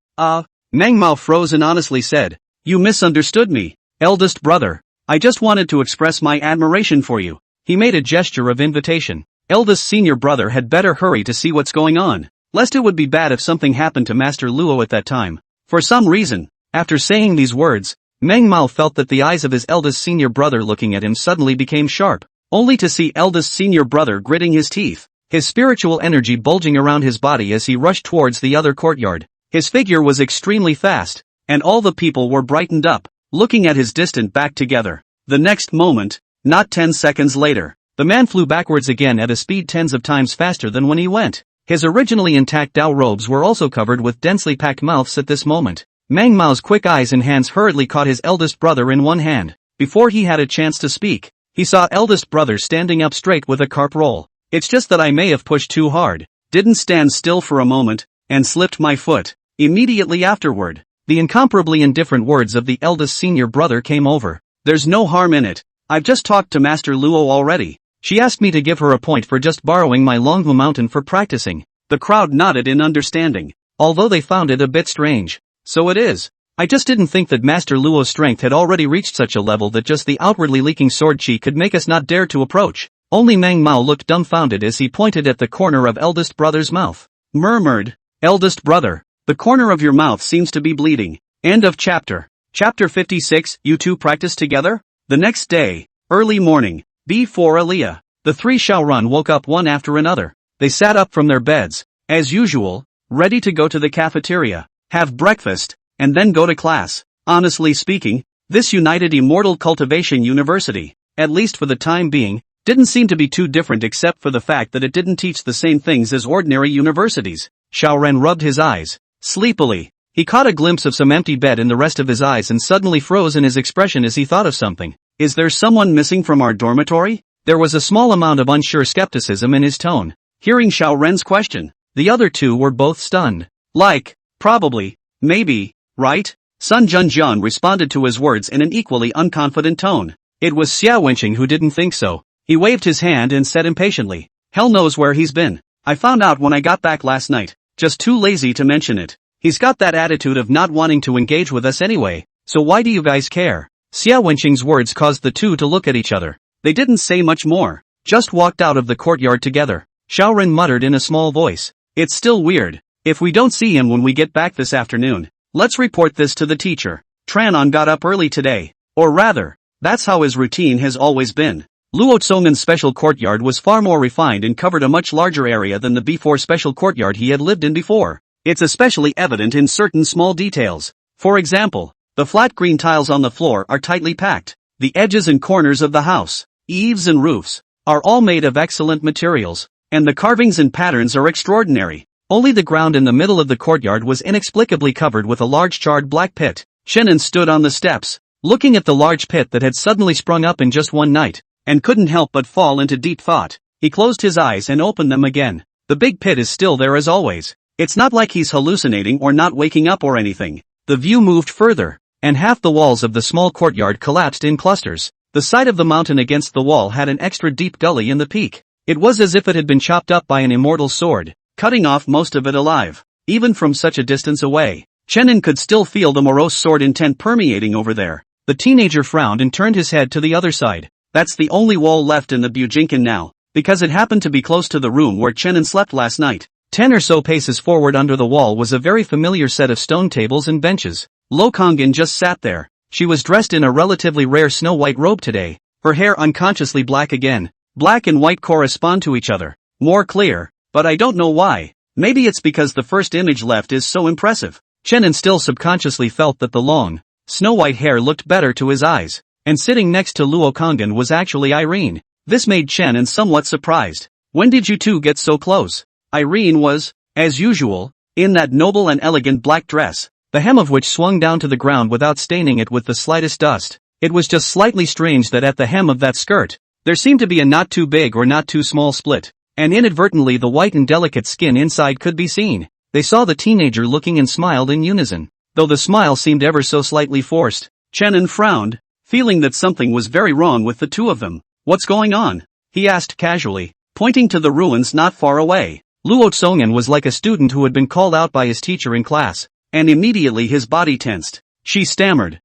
Meng Mao froze and honestly said, "You misunderstood me, eldest brother. I just wanted to express my admiration for you." He made a gesture of invitation. Eldest senior brother had better hurry to see what's going on, lest it would be bad if something happened to Master Luo at that time. For some reason, after saying these words, Meng Mao felt that the eyes of his eldest senior brother looking at him suddenly became sharp, only to see eldest senior brother gritting his teeth, his spiritual energy bulging around his body as he rushed towards the other courtyard. His figure was extremely fast, and all the people were brightened up, looking at his distant back together. The next moment, not 10 seconds later, the man flew backwards again at a speed tens of times faster than when he went. His originally intact Dao robes were also covered with densely packed mouths at this moment. Meng Mao's quick eyes and hands hurriedly caught his eldest brother in one hand. Before he had a chance to speak, he saw eldest brother standing up straight with a carp roll. It's just that I may have pushed too hard, didn't stand still for a moment, and slipped my foot. Immediately afterward, the incomparably indifferent words of the eldest senior brother came over. There's no harm in it. I've just talked to Master Luo already. She asked me to give her a point for just borrowing my Longhu mountain for practicing. The crowd nodded in understanding, although they found it a bit strange. So it is. I just didn't think that Master Luo's strength had already reached such a level that just the outwardly leaking sword chi could make us not dare to approach. Only Mang Mao looked dumbfounded as he pointed at the corner of eldest brother's mouth. Murmured, eldest brother, the corner of your mouth seems to be bleeding. End of chapter. Chapter 56, you two practice together? The next day, early morning, before Aliyah, the three Shaoran woke up one after another. They sat up from their beds, as usual, ready to go to the cafeteria, have breakfast, and then go to class. Honestly speaking, this United Immortal Cultivation University, at least for the time being, didn't seem to be too different except for the fact that it didn't teach the same things as ordinary universities. Xiaoren rubbed his eyes. Sleepily, he caught a glimpse of some empty bed in the rest of his eyes and suddenly froze in his expression as he thought of something. Is there someone missing from our dormitory? There was a small amount of unsure skepticism in his tone. Hearing Xiaoren's question, the other two were both stunned. Like, probably, maybe, right? Sun Junjian responded to his words in an equally unconfident tone. It was Xia Wenqing who didn't think so. He waved his hand and said impatiently, hell knows where he's been. I found out when I got back last night, just too lazy to mention it. He's got that attitude of not wanting to engage with us anyway, so why do you guys care? Xia Wenqing's words caused the two to look at each other. They didn't say much more, just walked out of the courtyard together. Xiaoren muttered in a small voice. It's still weird. If we don't see him when we get back this afternoon, let's report this to the teacher. Tranon got up early today. Or rather, that's how his routine has always been. Luo Tsongen's special courtyard was far more refined and covered a much larger area than the before special courtyard he had lived in before. It's especially evident in certain small details. For example, the flat green tiles on the floor are tightly packed. The edges and corners of the house, eaves and roofs, are all made of excellent materials, and the carvings and patterns are extraordinary. Only the ground in the middle of the courtyard was inexplicably covered with a large charred black pit. Shannon stood on the steps, looking at the large pit that had suddenly sprung up in just one night, and couldn't help but fall into deep thought. He closed his eyes and opened them again. The big pit is still there as always. It's not like he's hallucinating or not waking up or anything. The view moved further, and half the walls of the small courtyard collapsed in clusters. The side of the mountain against the wall had an extra deep gully in the peak. It was as if it had been chopped up by an immortal sword, cutting off most of it alive. Even from such a distance away, Chenin could still feel the morose sword intent permeating over there. The teenager frowned and turned his head to the other side. That's the only wall left in the Bujinkan now, because it happened to be close to the room where Chenin slept last night. 10 or so paces forward under the wall was a very familiar set of stone tables and benches. Lo Kongin just sat there. She was dressed in a relatively rare snow-white robe today, her hair unconsciously black again. Black and white correspond to each other. More clear, but I don't know why. Maybe it's because the first image left is so impressive. Chenin still subconsciously felt that the long, snow-white hair looked better to his eyes, and sitting next to Luo Kongin was actually Irene. This made Chenin somewhat surprised. When did you two get so close? Irene was, as usual, in that noble and elegant black dress, the hem of which swung down to the ground without staining it with the slightest dust. It was just slightly strange that at the hem of that skirt, there seemed to be a not too big or not too small split, and inadvertently the white and delicate skin inside could be seen. They saw the teenager looking and smiled in unison, though the smile seemed ever so slightly forced. Chenin frowned, feeling that something was very wrong with the two of them. What's going on? He asked casually, pointing to the ruins not far away. Luo Tsongen was like a student who had been called out by his teacher in class, and immediately his body tensed. She stammered.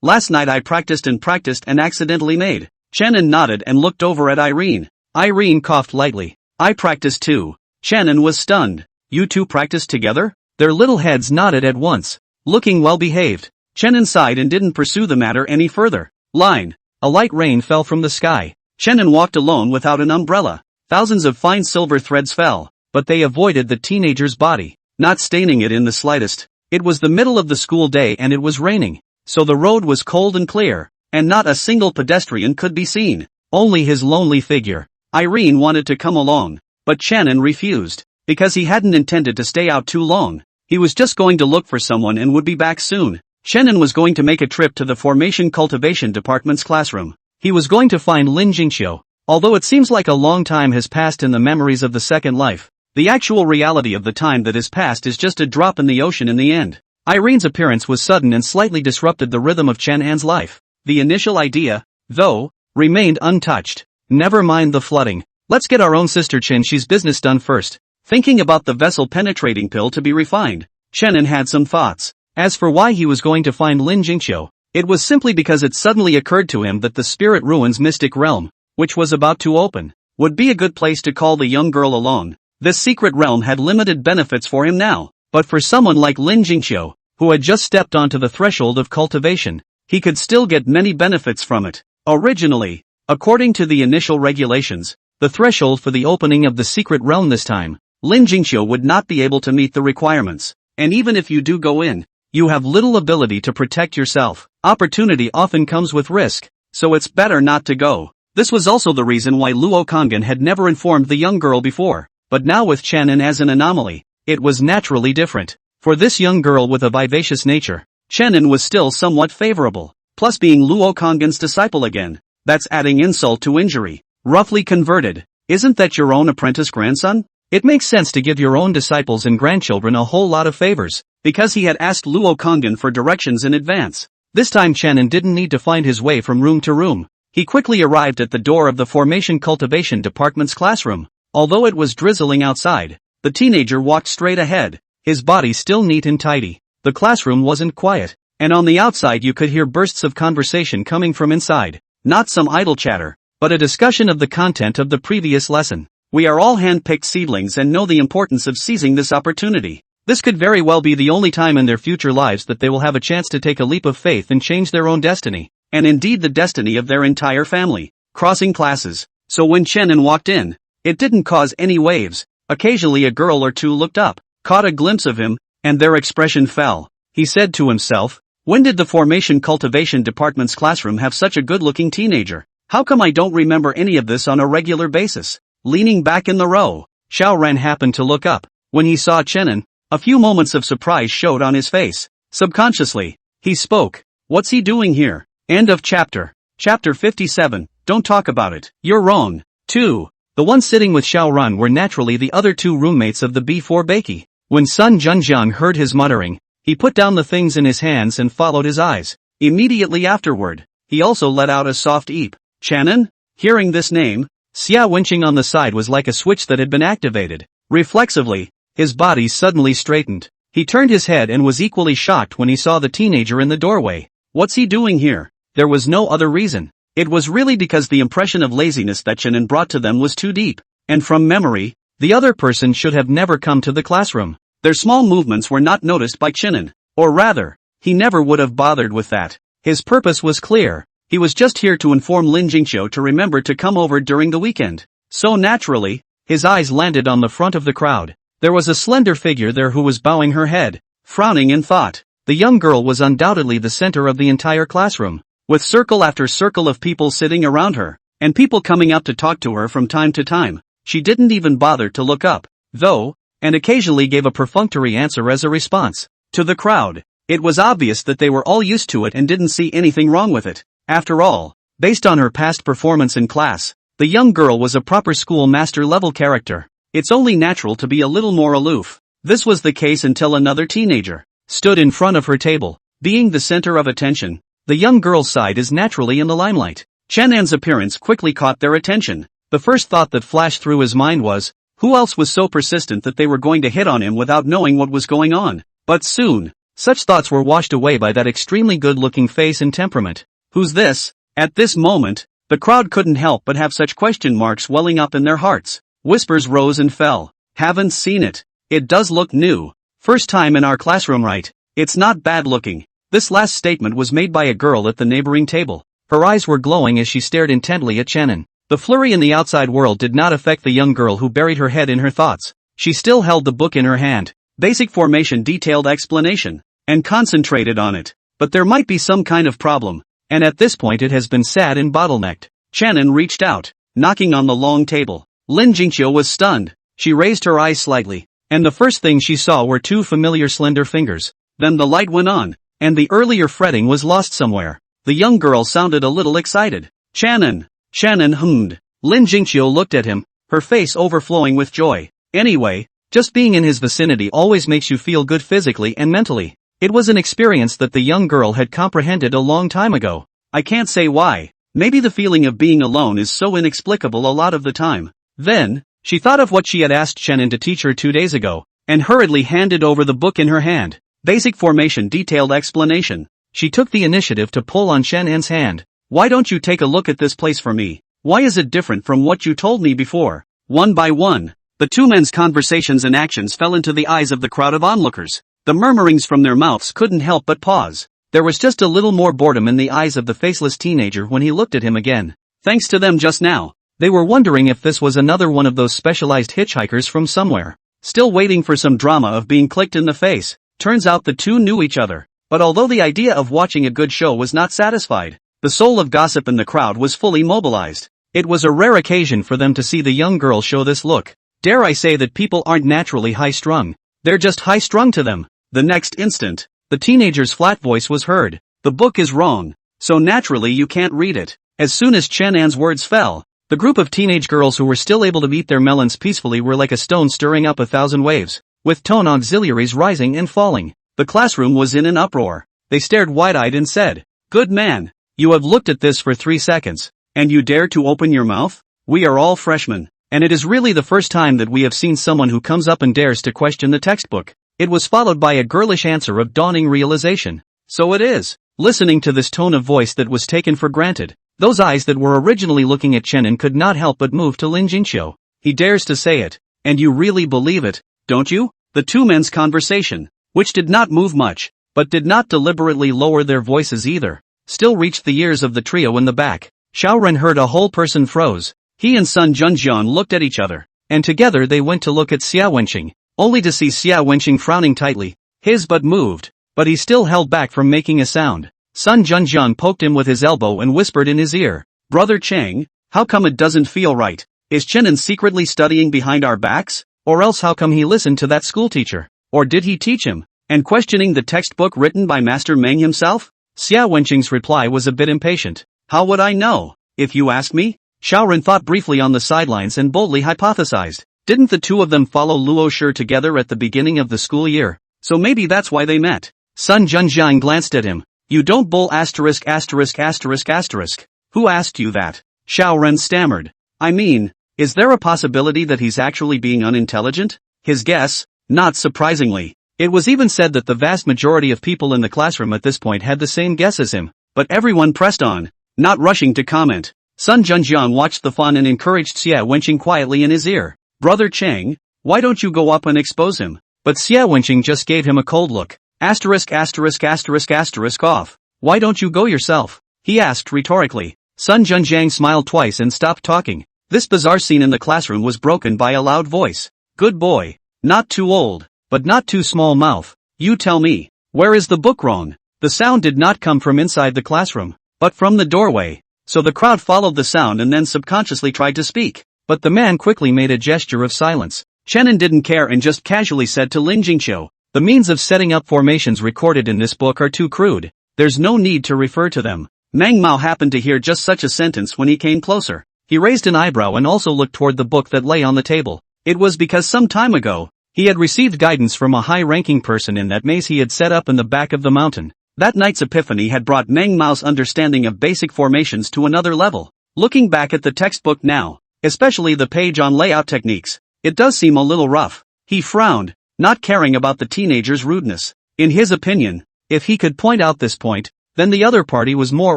Last night I practiced and accidentally made. Chenin nodded and looked over at Irene. Irene coughed lightly. I practiced too. Chenin was stunned. You two practiced together? Their little heads nodded at once, looking well behaved. Chenin sighed and didn't pursue the matter any further. A light rain fell from the sky. Chenin walked alone without an umbrella. Thousands of fine silver threads fell, but they avoided the teenager's body, not staining it in the slightest. It was the middle of the school day and it was raining, so the road was cold and clear, and not a single pedestrian could be seen. Only his lonely figure. Irene wanted to come along, but Chenin refused, because he hadn't intended to stay out too long. He was just going to look for someone and would be back soon. Chenin was going to make a trip to the Formation Cultivation Department's classroom. He was going to find Lin Jingxiu. Although it seems like a long time has passed in the memories of the second life, the actual reality of the time that has passed is just a drop in the ocean in the end. Irene's appearance was sudden and slightly disrupted the rhythm of Chang'an's life. The initial idea, though, remained untouched. Never mind the flooding. Let's get our own sister Chen Shi's business done first. Thinking about the vessel-penetrating pill to be refined, Chang'an had some thoughts. As for why he was going to find Lin Jingqiu, it was simply because it suddenly occurred to him that the Spirit Ruins mystic realm, which was about to open, would be a good place to call the young girl along. This secret realm had limited benefits for him now, but for someone like Lin Jingqiu, who had just stepped onto the threshold of cultivation, he could still get many benefits from it. Originally, according to the initial regulations, the threshold for the opening of the secret realm this time, Lin Jingqiu would not be able to meet the requirements, and even if you do go in, you have little ability to protect yourself. Opportunity often comes with risk, so it's better not to go. This was also the reason why Luo Kong'an had never informed the young girl before, but now with Chang'an as an anomaly, it was naturally different. For this young girl with a vivacious nature, Chang'an was still somewhat favorable, plus being Luo Kong'an's disciple again, that's adding insult to injury. Roughly converted, isn't that your own apprentice grandson? It makes sense to give your own disciples and grandchildren a whole lot of favors, because he had asked Luo Kong'an for directions in advance. This time Chang'an didn't need to find his way from room to room. He quickly arrived at the door of the Formation Cultivation Department's classroom. Although it was drizzling outside, the teenager walked straight ahead, his body still neat and tidy. The classroom wasn't quiet, and on the outside you could hear bursts of conversation coming from inside. Not some idle chatter, but a discussion of the content of the previous lesson. We are all hand-picked seedlings and know the importance of seizing this opportunity. This could very well be the only time in their future lives that they will have a chance to take a leap of faith and change their own destiny, and indeed the destiny of their entire family. Crossing classes. So when Chang'an walked in, it didn't cause any waves. Occasionally a girl or two looked up, caught a glimpse of him, and their expression fell. He said to himself, when did the Formation Cultivation Department's classroom have such a good-looking teenager? How come I don't remember any of this on a regular basis? Leaning back in the row, Xiaoran happened to look up. When he saw Chang'an, a few moments of surprise showed on his face. Subconsciously, he spoke. What's he doing here? End of chapter. Chapter 57. Don't talk about it. You're wrong. 2. The ones sitting with Xiaoran were naturally the other two roommates of the B4 Beiki. When Sun Junjiang heard his muttering, he put down the things in his hands and followed his eyes. Immediately afterward, he also let out a soft eep. Chang'an? Hearing this name, Xia winching on the side was like a switch that had been activated. Reflexively, his body suddenly straightened. He turned his head and was equally shocked when he saw the teenager in the doorway. What's he doing here? There was no other reason. It was really because the impression of laziness that Chang'an brought to them was too deep, and from memory, the other person should have never come to the classroom. Their small movements were not noticed by Chang'an, or rather, he never would have bothered with that. His purpose was clear. He was just here to inform Lin Jingqiu to remember to come over during the weekend. So naturally, his eyes landed on the front of the crowd. There was a slender figure there who was bowing her head, frowning in thought. The young girl was undoubtedly the center of the entire classroom, with circle after circle of people sitting around her, and people coming up to talk to her from time to time. She didn't even bother to look up, though, and occasionally gave a perfunctory answer as a response. To the crowd, it was obvious that they were all used to it and didn't see anything wrong with it. After all, based on her past performance in class, the young girl was a proper school master level character. It's only natural to be a little more aloof. This was the case until another teenager stood in front of her table. Being the center of attention, the young girl's side is naturally in the limelight. Chang'an's appearance quickly caught their attention. The first thought that flashed through his mind was, who else was so persistent that they were going to hit on him without knowing what was going on? But soon, such thoughts were washed away by that extremely good-looking face and temperament. Who's this? At this moment, the crowd couldn't help but have such question marks welling up in their hearts. Whispers rose and fell. Haven't seen it. It does look new. First time in our classroom, right? It's not bad looking. This last statement was made by a girl at the neighboring table. Her eyes were glowing as she stared intently at Chang'an. The flurry in the outside world did not affect the young girl who buried her head in her thoughts. She still held the book in her hand, basic formation detailed explanation, and concentrated on it. But there might be some kind of problem, and at this point it has been sad and bottlenecked. Chang'an reached out, knocking on the long table. Lin Jingqiu was stunned. She raised her eyes slightly, and the first thing she saw were two familiar slender fingers. Then the light went on, and the earlier fretting was lost somewhere. The young girl sounded a little excited. Chang'an. Chang'an hummed. Lin Jingqiu looked at him, her face overflowing with joy. Anyway, just being in his vicinity always makes you feel good physically and mentally. It was an experience that the young girl had comprehended a long time ago. I can't say why. Maybe the feeling of being alone is so inexplicable a lot of the time. Then, she thought of what she had asked Chenin to teach her 2 days ago, and hurriedly handed over the book in her hand. Basic formation detailed explanation. She took the initiative to pull on Chenin's hand. Why don't you take a look at this place for me? Why is it different from what you told me before? One by one, the two men's conversations and actions fell into the eyes of the crowd of onlookers. The murmurings from their mouths couldn't help but pause. There was just a little more boredom in the eyes of the faceless teenager when he looked at him again. Thanks to them just now, they were wondering if this was another one of those specialized hitchhikers from somewhere. Still waiting for some drama of being clicked in the face. Turns out the two knew each other. But although the idea of watching a good show was not satisfied, the soul of gossip in the crowd was fully mobilized. It was a rare occasion for them to see the young girl show this look. Dare I say that people aren't naturally high-strung. They're just high-strung to them. The next instant, the teenager's flat voice was heard. The book is wrong, so naturally you can't read it. As soon as Chenin's words fell, the group of teenage girls who were still able to eat their melons peacefully were like a stone stirring up 1,000 waves, with tone auxiliaries rising and falling. The classroom was in an uproar. They stared wide-eyed and said, "Good man, you have looked at this for 3 seconds, and you dare to open your mouth? We are all freshmen, and it is really the first time that we have seen someone who comes up and dares to question the textbook." It was followed by a girlish answer of dawning realization. So it is. Listening to this tone of voice that was taken for granted, those eyes that were originally looking at Chenin could not help but move to Lin Jingqiu. He dares to say it. And you really believe it, don't you? The two men's conversation, which did not move much, but did not deliberately lower their voices either, still reached the ears of the trio in the back. Xiaoren heard a whole person froze. He and Sun Junjian looked at each other, and together they went to look at Xia Wenqing, only to see Xia Wenqing frowning tightly. His butt moved, but he still held back from making a sound. Sun Junjian poked him with his elbow and whispered in his ear, "Brother Chang, how come it doesn't feel right? Is Chenin secretly studying behind our backs? Or else how come he listened to that schoolteacher? Or did he teach him? And questioning the textbook written by Master Meng himself?" Xia Wenqing's reply was a bit impatient. "How would I know, if you ask me?" Xiaoren thought briefly on the sidelines and boldly hypothesized. Didn't the two of them follow Luo Shi together at the beginning of the school year? So maybe that's why they met. Sun Junjiang glanced at him. "You don't bull asterisk asterisk asterisk asterisk. Who asked you that?" Xiaoren stammered. "I mean, is there a possibility that he's actually being unintelligent?" His guess, not surprisingly. It was even said that the vast majority of people in the classroom at this point had the same guess as him, but everyone pressed on, not rushing to comment. Sun Junjiang watched the fun and encouraged Xia Wenqing quietly in his ear. "Brother Chang, why don't you go up and expose him?" But Xia Wenqing just gave him a cold look. Asterisk asterisk asterisk asterisk off. "Why don't you go yourself?" he asked rhetorically. Sun Junjiang smiled twice and stopped talking. This bizarre scene in the classroom was broken by a loud voice. "Good boy. Not too old, but not too small mouth. You tell me, where is the book wrong?" The sound did not come from inside the classroom, but from the doorway. So the crowd followed the sound and then subconsciously tried to speak. But the man quickly made a gesture of silence. Chenin didn't care and just casually said to Lin Jingqiu, "The means of setting up formations recorded in this book are too crude. There's no need to refer to them." Meng Mao happened to hear just such a sentence when he came closer. He raised an eyebrow and also looked toward the book that lay on the table. It was because some time ago, he had received guidance from a high-ranking person in that maze he had set up in the back of the mountain. That night's epiphany had brought Meng Mao's understanding of basic formations to another level. Looking back at the textbook now, especially the page on layout techniques, it does seem a little rough. He frowned, not caring about the teenager's rudeness. In his opinion, if he could point out this point, then the other party was more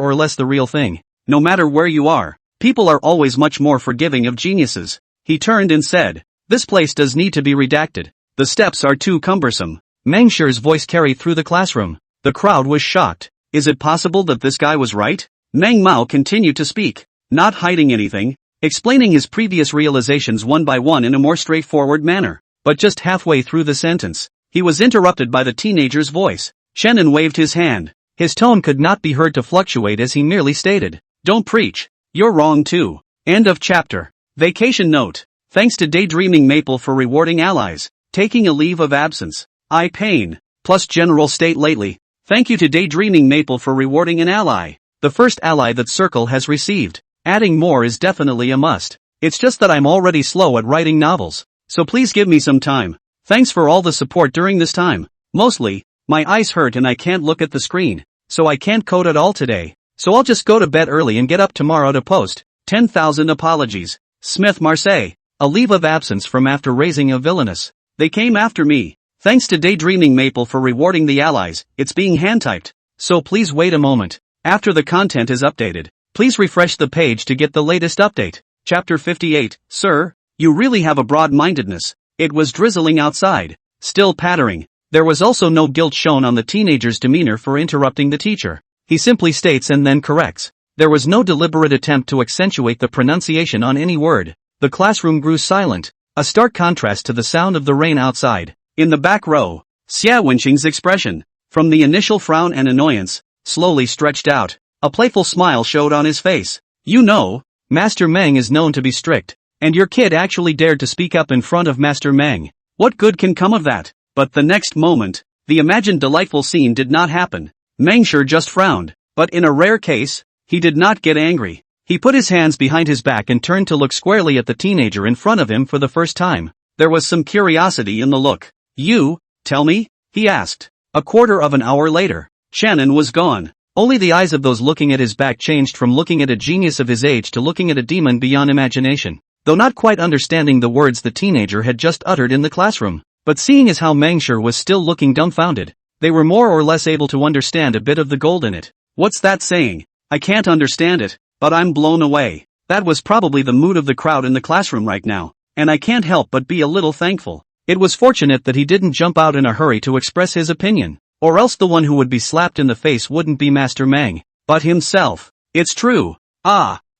or less the real thing. No matter where you are, people are always much more forgiving of geniuses. He turned and said, "This place does need to be redacted. The steps are too cumbersome." Meng Shi's voice carried through the classroom. The crowd was shocked. Is it possible that this guy was right? Meng Mao continued to speak, not hiding anything, explaining his previous realizations one by one in a more straightforward manner. But just halfway through the sentence, he was interrupted by the teenager's voice. Chenin waved his hand. His tone could not be heard to fluctuate as he merely stated, "Don't preach. You're wrong too." End of chapter. Vacation note. Thanks to Daydreaming Maple for rewarding allies. Taking a leave of absence. I pain. Plus general state lately. Thank you to Daydreaming Maple for rewarding an ally. The first ally that Circle has received. Adding more is definitely a must. It's just that I'm already slow at writing novels. So please give me some time. Thanks for all the support during this time. Mostly, my eyes hurt and I can't look at the screen. So I can't code at all today. So I'll just go to bed early and get up tomorrow to post. 10,000 apologies. Smith Marseille. A leave of absence from after raising a Villainous. They came after me. Thanks to Daydreaming Maple for rewarding the allies, it's being hand-typed. So please wait a moment. After the content is updated, please refresh the page to get the latest update. Chapter 58. Sir, you really have a broad-mindedness. It was drizzling outside. Still pattering. There was also no guilt shown on the teenager's demeanor for interrupting the teacher. He simply states and then corrects. There was no deliberate attempt to accentuate the pronunciation on any word. The classroom grew silent, a stark contrast to the sound of the rain outside. In the back row, Xia Wenqing's expression, from the initial frown and annoyance, slowly stretched out. A playful smile showed on his face. You know, Master Meng is known to be strict, and your kid actually dared to speak up in front of Master Meng. What good can come of that? But the next moment, the imagined delightful scene did not happen. Mengsher just frowned, but in a rare case, he did not get angry. He put his hands behind his back and turned to look squarely at the teenager in front of him for the first time. There was some curiosity in the look. You, tell me? He asked. A quarter of an hour later, Shannon was gone. Only the eyes of those looking at his back changed from looking at a genius of his age to looking at a demon beyond imagination. Though not quite understanding the words the teenager had just uttered in the classroom, but seeing as how Mengsher was still looking dumbfounded, they were more or less able to understand a bit of the gold in it. What's that saying? I can't understand it, but I'm blown away. That was probably the mood of the crowd in the classroom right now, and I can't help but be a little thankful. It was fortunate that he didn't jump out in a hurry to express his opinion, or else the one who would be slapped in the face wouldn't be Master Meng, but himself. It's true.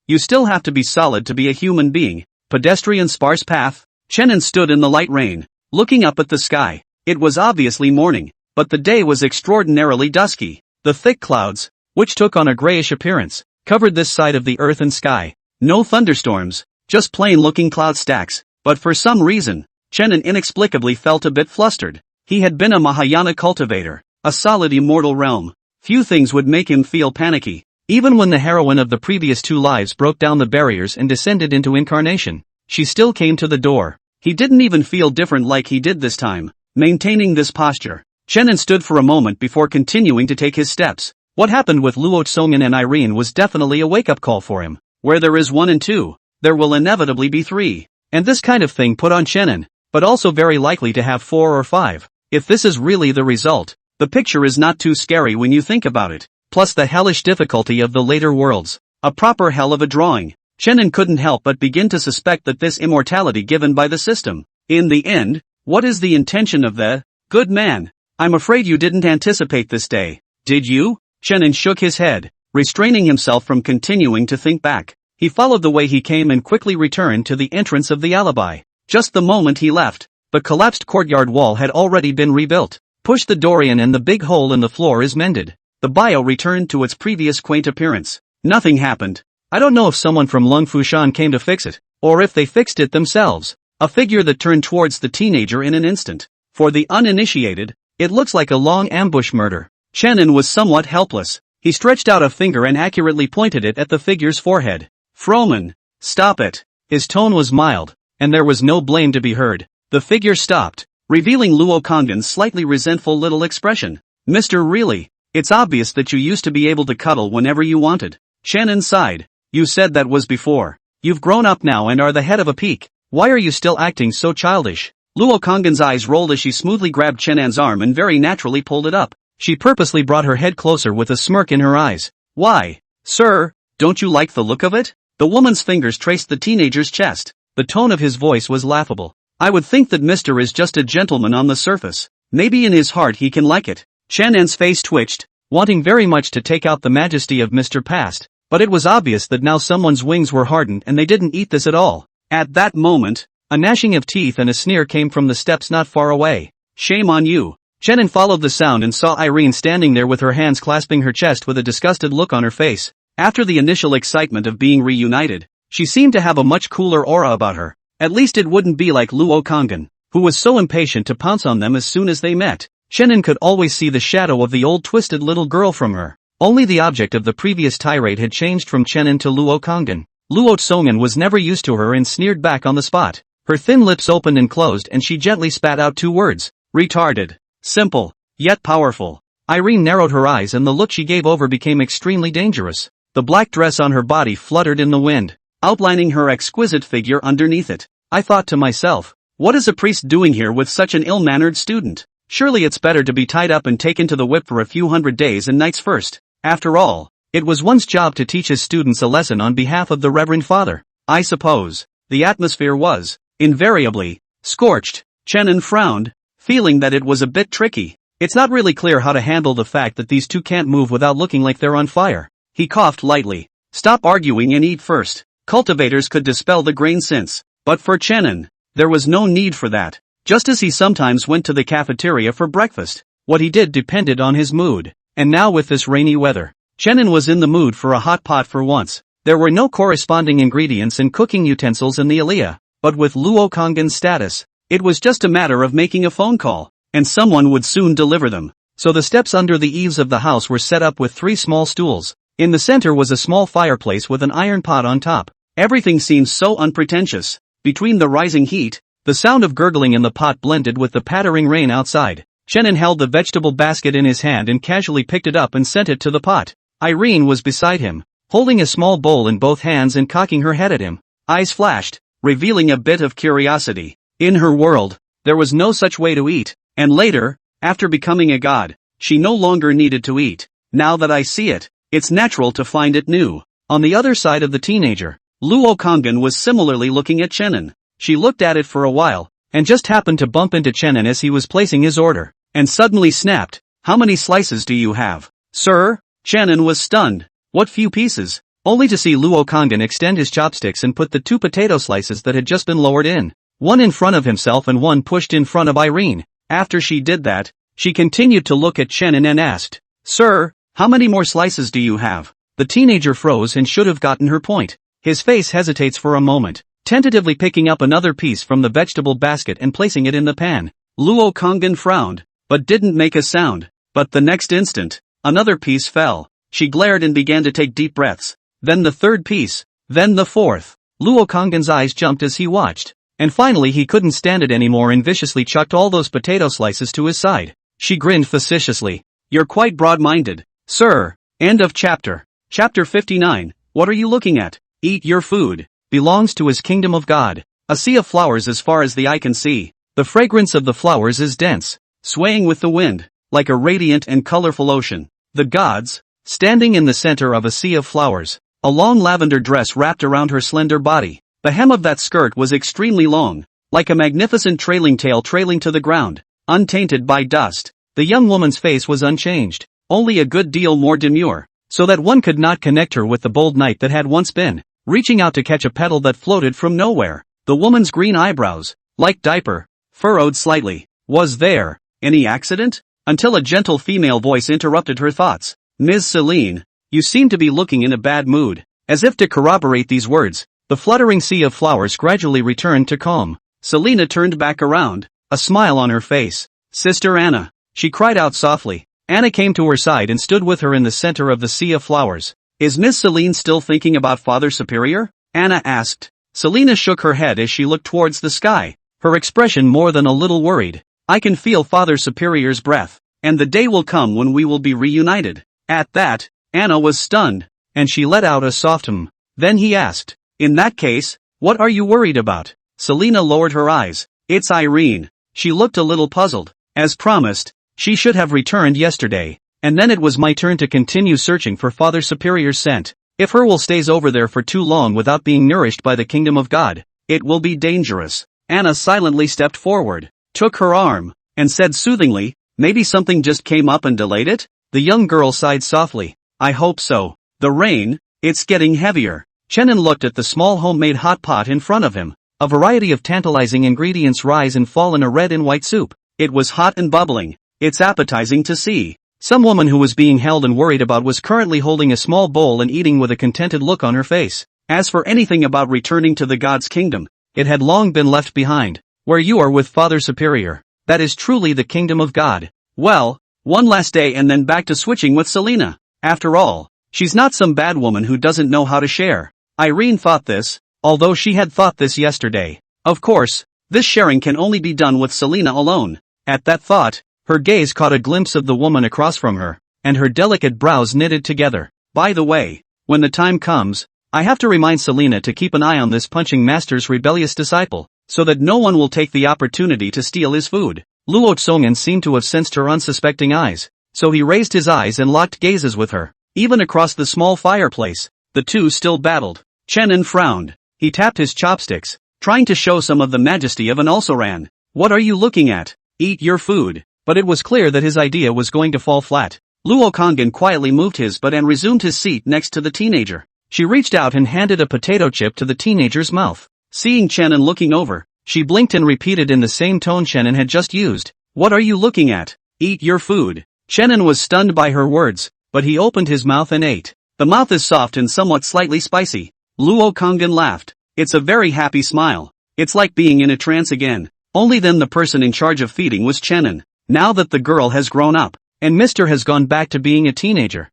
You still have to be solid to be a human being. Pedestrian sparse path. Shannon stood in the light rain, looking up at the sky. It was obviously morning, but the day was extraordinarily dusky. The thick clouds, which took on a grayish appearance, covered this side of the earth and sky. No thunderstorms, just plain-looking cloud stacks, but for some reason, Shannon inexplicably felt a bit flustered. He had been a Mahayana cultivator, a solid immortal realm. Few things would make him feel panicky. Even when the heroine of the previous two lives broke down the barriers and descended into incarnation, she still came to the door. He didn't even feel different like he did this time. Maintaining this posture, Shannon stood for a moment before continuing to take his steps. What happened with Luo Tsongan and Irene was definitely a wake-up call for him. Where there is 1 and 2, there will inevitably be 3. And this kind of thing put on Shannon, but also very likely to have 4 or 5. If this is really the result, the picture is not too scary when you think about it. Plus the hellish difficulty of the later worlds. A proper hell of a drawing. Shannon couldn't help but begin to suspect that this immortality given by the system. In the end, what is the intention of the good man? I'm afraid you didn't anticipate this day, did you? Shannon shook his head, restraining himself from continuing to think back. He followed the way he came and quickly returned to the entrance of the alibi. Just the moment he left, the collapsed courtyard wall had already been rebuilt. Push the door in and the big hole in the floor is mended. The bio returned to its previous quaint appearance. Nothing happened. I don't know if someone from Lung Fushan came to fix it, or if they fixed it themselves. A figure that turned towards the teenager in an instant. For the uninitiated, it looks like a long ambush murder. Shannon was somewhat helpless. He stretched out a finger and accurately pointed it at the figure's forehead. Froman, stop it. His tone was mild, and there was no blame to be heard. The figure stopped, revealing Luo Konggen's slightly resentful little expression. Mr. Really, it's obvious that you used to be able to cuddle whenever you wanted. Shannon sighed. You said that was before. You've grown up now and are the head of a peak. Why are you still acting so childish? Luo Konggen's eyes rolled as she smoothly grabbed Shannon's arm and very naturally pulled it up. She purposely brought her head closer with a smirk in her eyes. Why? Sir, don't you like the look of it? The woman's fingers traced the teenager's chest. The tone of his voice was laughable. I would think that Mr. is just a gentleman on the surface. Maybe in his heart he can like it. Shannon's face twitched, wanting very much to take out the majesty of Mr. Past, but it was obvious that now someone's wings were hardened and they didn't eat this at all. At that moment, a gnashing of teeth and a sneer came from the steps not far away. Shame on you. Shannon followed the sound and saw Irene standing there with her hands clasping her chest with a disgusted look on her face. After the initial excitement of being reunited, she seemed to have a much cooler aura about her. At least it wouldn't be like Luo Konggen, who was so impatient to pounce on them as soon as they met. Shannon could always see the shadow of the old twisted little girl from her. Only the object of the previous tirade had changed from Shannon to Luo Konggen. Luo Tsongan was never used to her and sneered back on the spot. Her thin lips opened and closed and she gently spat out 2 words. Retarded. Simple, yet powerful. Irene narrowed her eyes and the look she gave over became extremely dangerous. The black dress on her body fluttered in the wind, outlining her exquisite figure underneath it. I thought to myself, what is a priest doing here with such an ill-mannered student? Surely it's better to be tied up and taken to the whip for a few hundred days and nights first. After all, it was one's job to teach his students a lesson on behalf of the Reverend Father. I suppose. The atmosphere was, invariably, scorched. Chenin frowned, feeling that it was a bit tricky. It's not really clear how to handle the fact that these two can't move without looking like they're on fire. He coughed lightly. Stop arguing and eat first. Cultivators could dispel the grain since. But for Chenin, there was no need for that. Just as he sometimes went to the cafeteria for breakfast, what he did depended on his mood. And now with this rainy weather, Chenin was in the mood for a hot pot for once. There were no corresponding ingredients and cooking utensils in the Aliyah, but with Luo Konggan's status, it was just a matter of making a phone call, and someone would soon deliver them. So the steps under the eaves of the house were set up with 3 small stools. In the center was a small fireplace with an iron pot on top. Everything seemed so unpretentious. Between the rising heat, the sound of gurgling in the pot blended with the pattering rain outside. Chenin held the vegetable basket in his hand and casually picked it up and sent it to the pot. Irene was beside him, holding a small bowl in both hands and cocking her head at him. Eyes flashed, revealing a bit of curiosity. In her world, there was no such way to eat, and later, after becoming a god, she no longer needed to eat. Now that I see it, it's natural to find it new. On the other side of the teenager, Luo Konggan was similarly looking at Chenin. She looked at it for a while, and just happened to bump into Chenin as he was placing his order, and suddenly snapped, "How many slices do you have, sir?" Chenin was stunned. What few pieces? Only to see Luo Konggan extend his chopsticks and put the 2 potato slices that had just been lowered in, one in front of himself and one pushed in front of Irene. After she did that, she continued to look at Chenin and asked, "Sir, how many more slices do you have?" The teenager froze and should have gotten her point. His face hesitates for a moment, tentatively picking up another piece from the vegetable basket and placing it in the pan. Luo Konggan frowned, but didn't make a sound. But the next instant, another piece fell. She glared and began to take deep breaths. Then the 3rd piece. Then the 4th. Luo Konggan's eyes jumped as he watched. And finally he couldn't stand it anymore and viciously chucked all those potato slices to his side. She grinned facetiously. "You're quite broad-minded, sir." End of chapter. Chapter 59. What are you looking at? Eat your food. Belongs to his kingdom of God. A sea of flowers as far as the eye can see. The fragrance of the flowers is dense, swaying with the wind, like a radiant and colorful ocean. The gods, standing in the center of a sea of flowers, a long lavender dress wrapped around her slender body. The hem of that skirt was extremely long, like a magnificent trailing tail trailing to the ground, untainted by dust. The young woman's face was unchanged, only a good deal more demure, so that one could not connect her with the bold knight that had once been, reaching out to catch a petal that floated from nowhere. The woman's green eyebrows, like diaper, furrowed slightly. Was there any accident? Until a gentle female voice interrupted her thoughts. "Ms. Celine, you seem to be looking in a bad mood." As if to corroborate these words, the fluttering sea of flowers gradually returned to calm. Selina turned back around, a smile on her face. "Sister Anna," she cried out softly. Anna came to her side and stood with her in the center of the sea of flowers. "Is Miss Celine still thinking about Father Superior?" Anna asked. Selina shook her head as she looked towards the sky, her expression more than a little worried. "I can feel Father Superior's breath, and the day will come when we will be reunited." At that, Anna was stunned, and she let out a soft hum. Then he asked, "In that case, what are you worried about?" Selina lowered her eyes. "It's Irene." She looked a little puzzled. As promised, she should have returned yesterday, and then it was my turn to continue searching for Father Superior's scent. If her will stays over there for too long without being nourished by the kingdom of God, it will be dangerous. Anna silently stepped forward, took her arm, and said soothingly, "Maybe something just came up and delayed it?" The young girl sighed softly. "I hope so. The rain, it's getting heavier." Chenin looked at the small homemade hot pot in front of him. A variety of tantalizing ingredients rise and fall in a red and white soup. It was hot and bubbling. It's appetizing to see. Some woman who was being held and worried about was currently holding a small bowl and eating with a contented look on her face. As for anything about returning to the God's kingdom, it had long been left behind. Where you are with Father Superior, that is truly the kingdom of God. Well, one last day and then back to switching with Selina. After all, she's not some bad woman who doesn't know how to share. Irene thought this, although she had thought this yesterday. Of course, this sharing can only be done with Selena alone. At that thought, her gaze caught a glimpse of the woman across from her, and her delicate brows knitted together. By the way, when the time comes, I have to remind Selena to keep an eye on this punching master's rebellious disciple, so that no one will take the opportunity to steal his food. Luo Tsongan seemed to have sensed her unsuspecting eyes, so he raised his eyes and locked gazes with her. Even across the small fireplace, the two still battled. Chenin frowned. He tapped his chopsticks, trying to show some of the majesty of an also-ran. What are you looking at? Eat your food. But it was clear that his idea was going to fall flat. Luo Kongin quietly moved his butt and resumed his seat next to the teenager. She reached out and handed a potato chip to the teenager's mouth. Seeing Chenin looking over, she blinked and repeated in the same tone Chenin had just used. What are you looking at? Eat your food. Chenin was stunned by her words, but he opened his mouth and ate. The mouth is soft and somewhat slightly spicy. Luo Kongin laughed. It's a very happy smile. It's like being in a trance again. Only then the person in charge of feeding was Chenin. Now that the girl has grown up, and Mr. has gone back to being a teenager.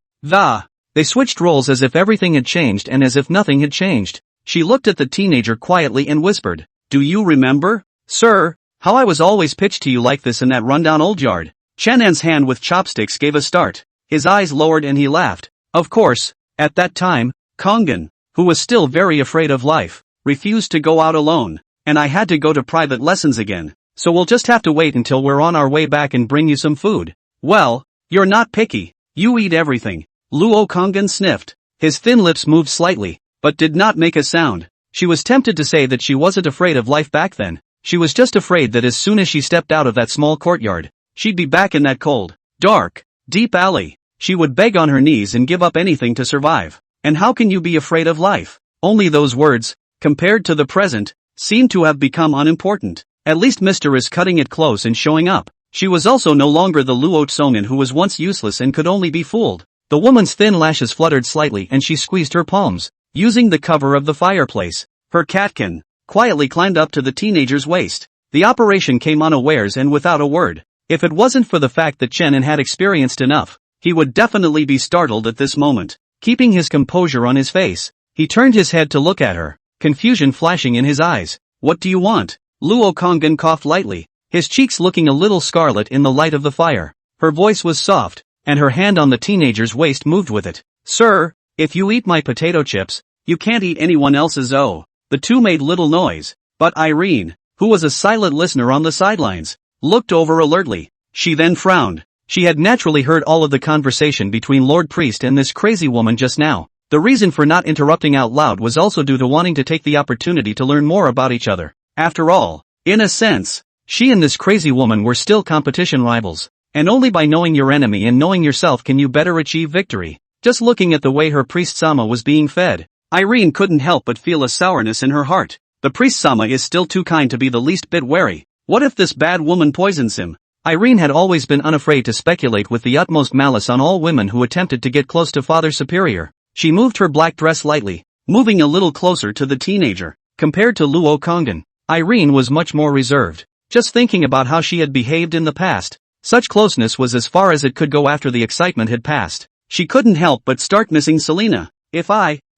They switched roles as if everything had changed and as if nothing had changed. She looked at the teenager quietly and whispered, do you remember, sir, how I was always pitched to you like this in that rundown old yard? Chenan's hand with chopsticks gave a start. His eyes lowered and he laughed. Of course, at that time, Kongin, who was still very afraid of life, refused to go out alone, and I had to go to private lessons again. So we'll just have to wait until we're on our way back and bring you some food. Well, you're not picky. You eat everything. Luo Kongin sniffed. His thin lips moved slightly, but did not make a sound. She was tempted to say that she wasn't afraid of life back then. She was just afraid that as soon as she stepped out of that small courtyard, she'd be back in that cold, dark, deep alley. She would beg on her knees and give up anything to survive. And how can you be afraid of life? Only those words, compared to the present, seemed to have become unimportant. At least Mr. is cutting it close and showing up. She was also no longer the Luo Tsongan who was once useless and could only be fooled. The woman's thin lashes fluttered slightly and she squeezed her palms, using the cover of the fireplace. Her catkin quietly climbed up to the teenager's waist. The operation came unawares and without a word. If it wasn't for the fact that Chenin had experienced enough, he would definitely be startled at this moment. Keeping his composure on his face, he turned his head to look at her, confusion flashing in his eyes. What do you want? Luo Kongin coughed lightly, his cheeks looking a little scarlet in the light of the fire. Her voice was soft, and her hand on the teenager's waist moved with it. Sir, if you eat my potato chips, you can't eat anyone else's. Oh. The two made little noise, but Irene, who was a silent listener on the sidelines, looked over alertly. She then frowned. She had naturally heard all of the conversation between Lord Priest and this crazy woman just now. The reason for not interrupting out loud was also due to wanting to take the opportunity to learn more about each other. After all, in a sense, she and this crazy woman were still competition rivals. And only by knowing your enemy and knowing yourself can you better achieve victory. Just looking at the way her priest-sama was being fed, Irene couldn't help but feel a sourness in her heart. The priest-sama is still too kind to be the least bit wary. What if this bad woman poisons him? Irene had always been unafraid to speculate with the utmost malice on all women who attempted to get close to Father Superior. She moved her black dress lightly, moving a little closer to the teenager. Compared to Luo Kongin, Irene was much more reserved. Just thinking about how she had behaved in the past, such closeness was as far as it could go after the excitement had passed. She couldn't help but start missing Selena. If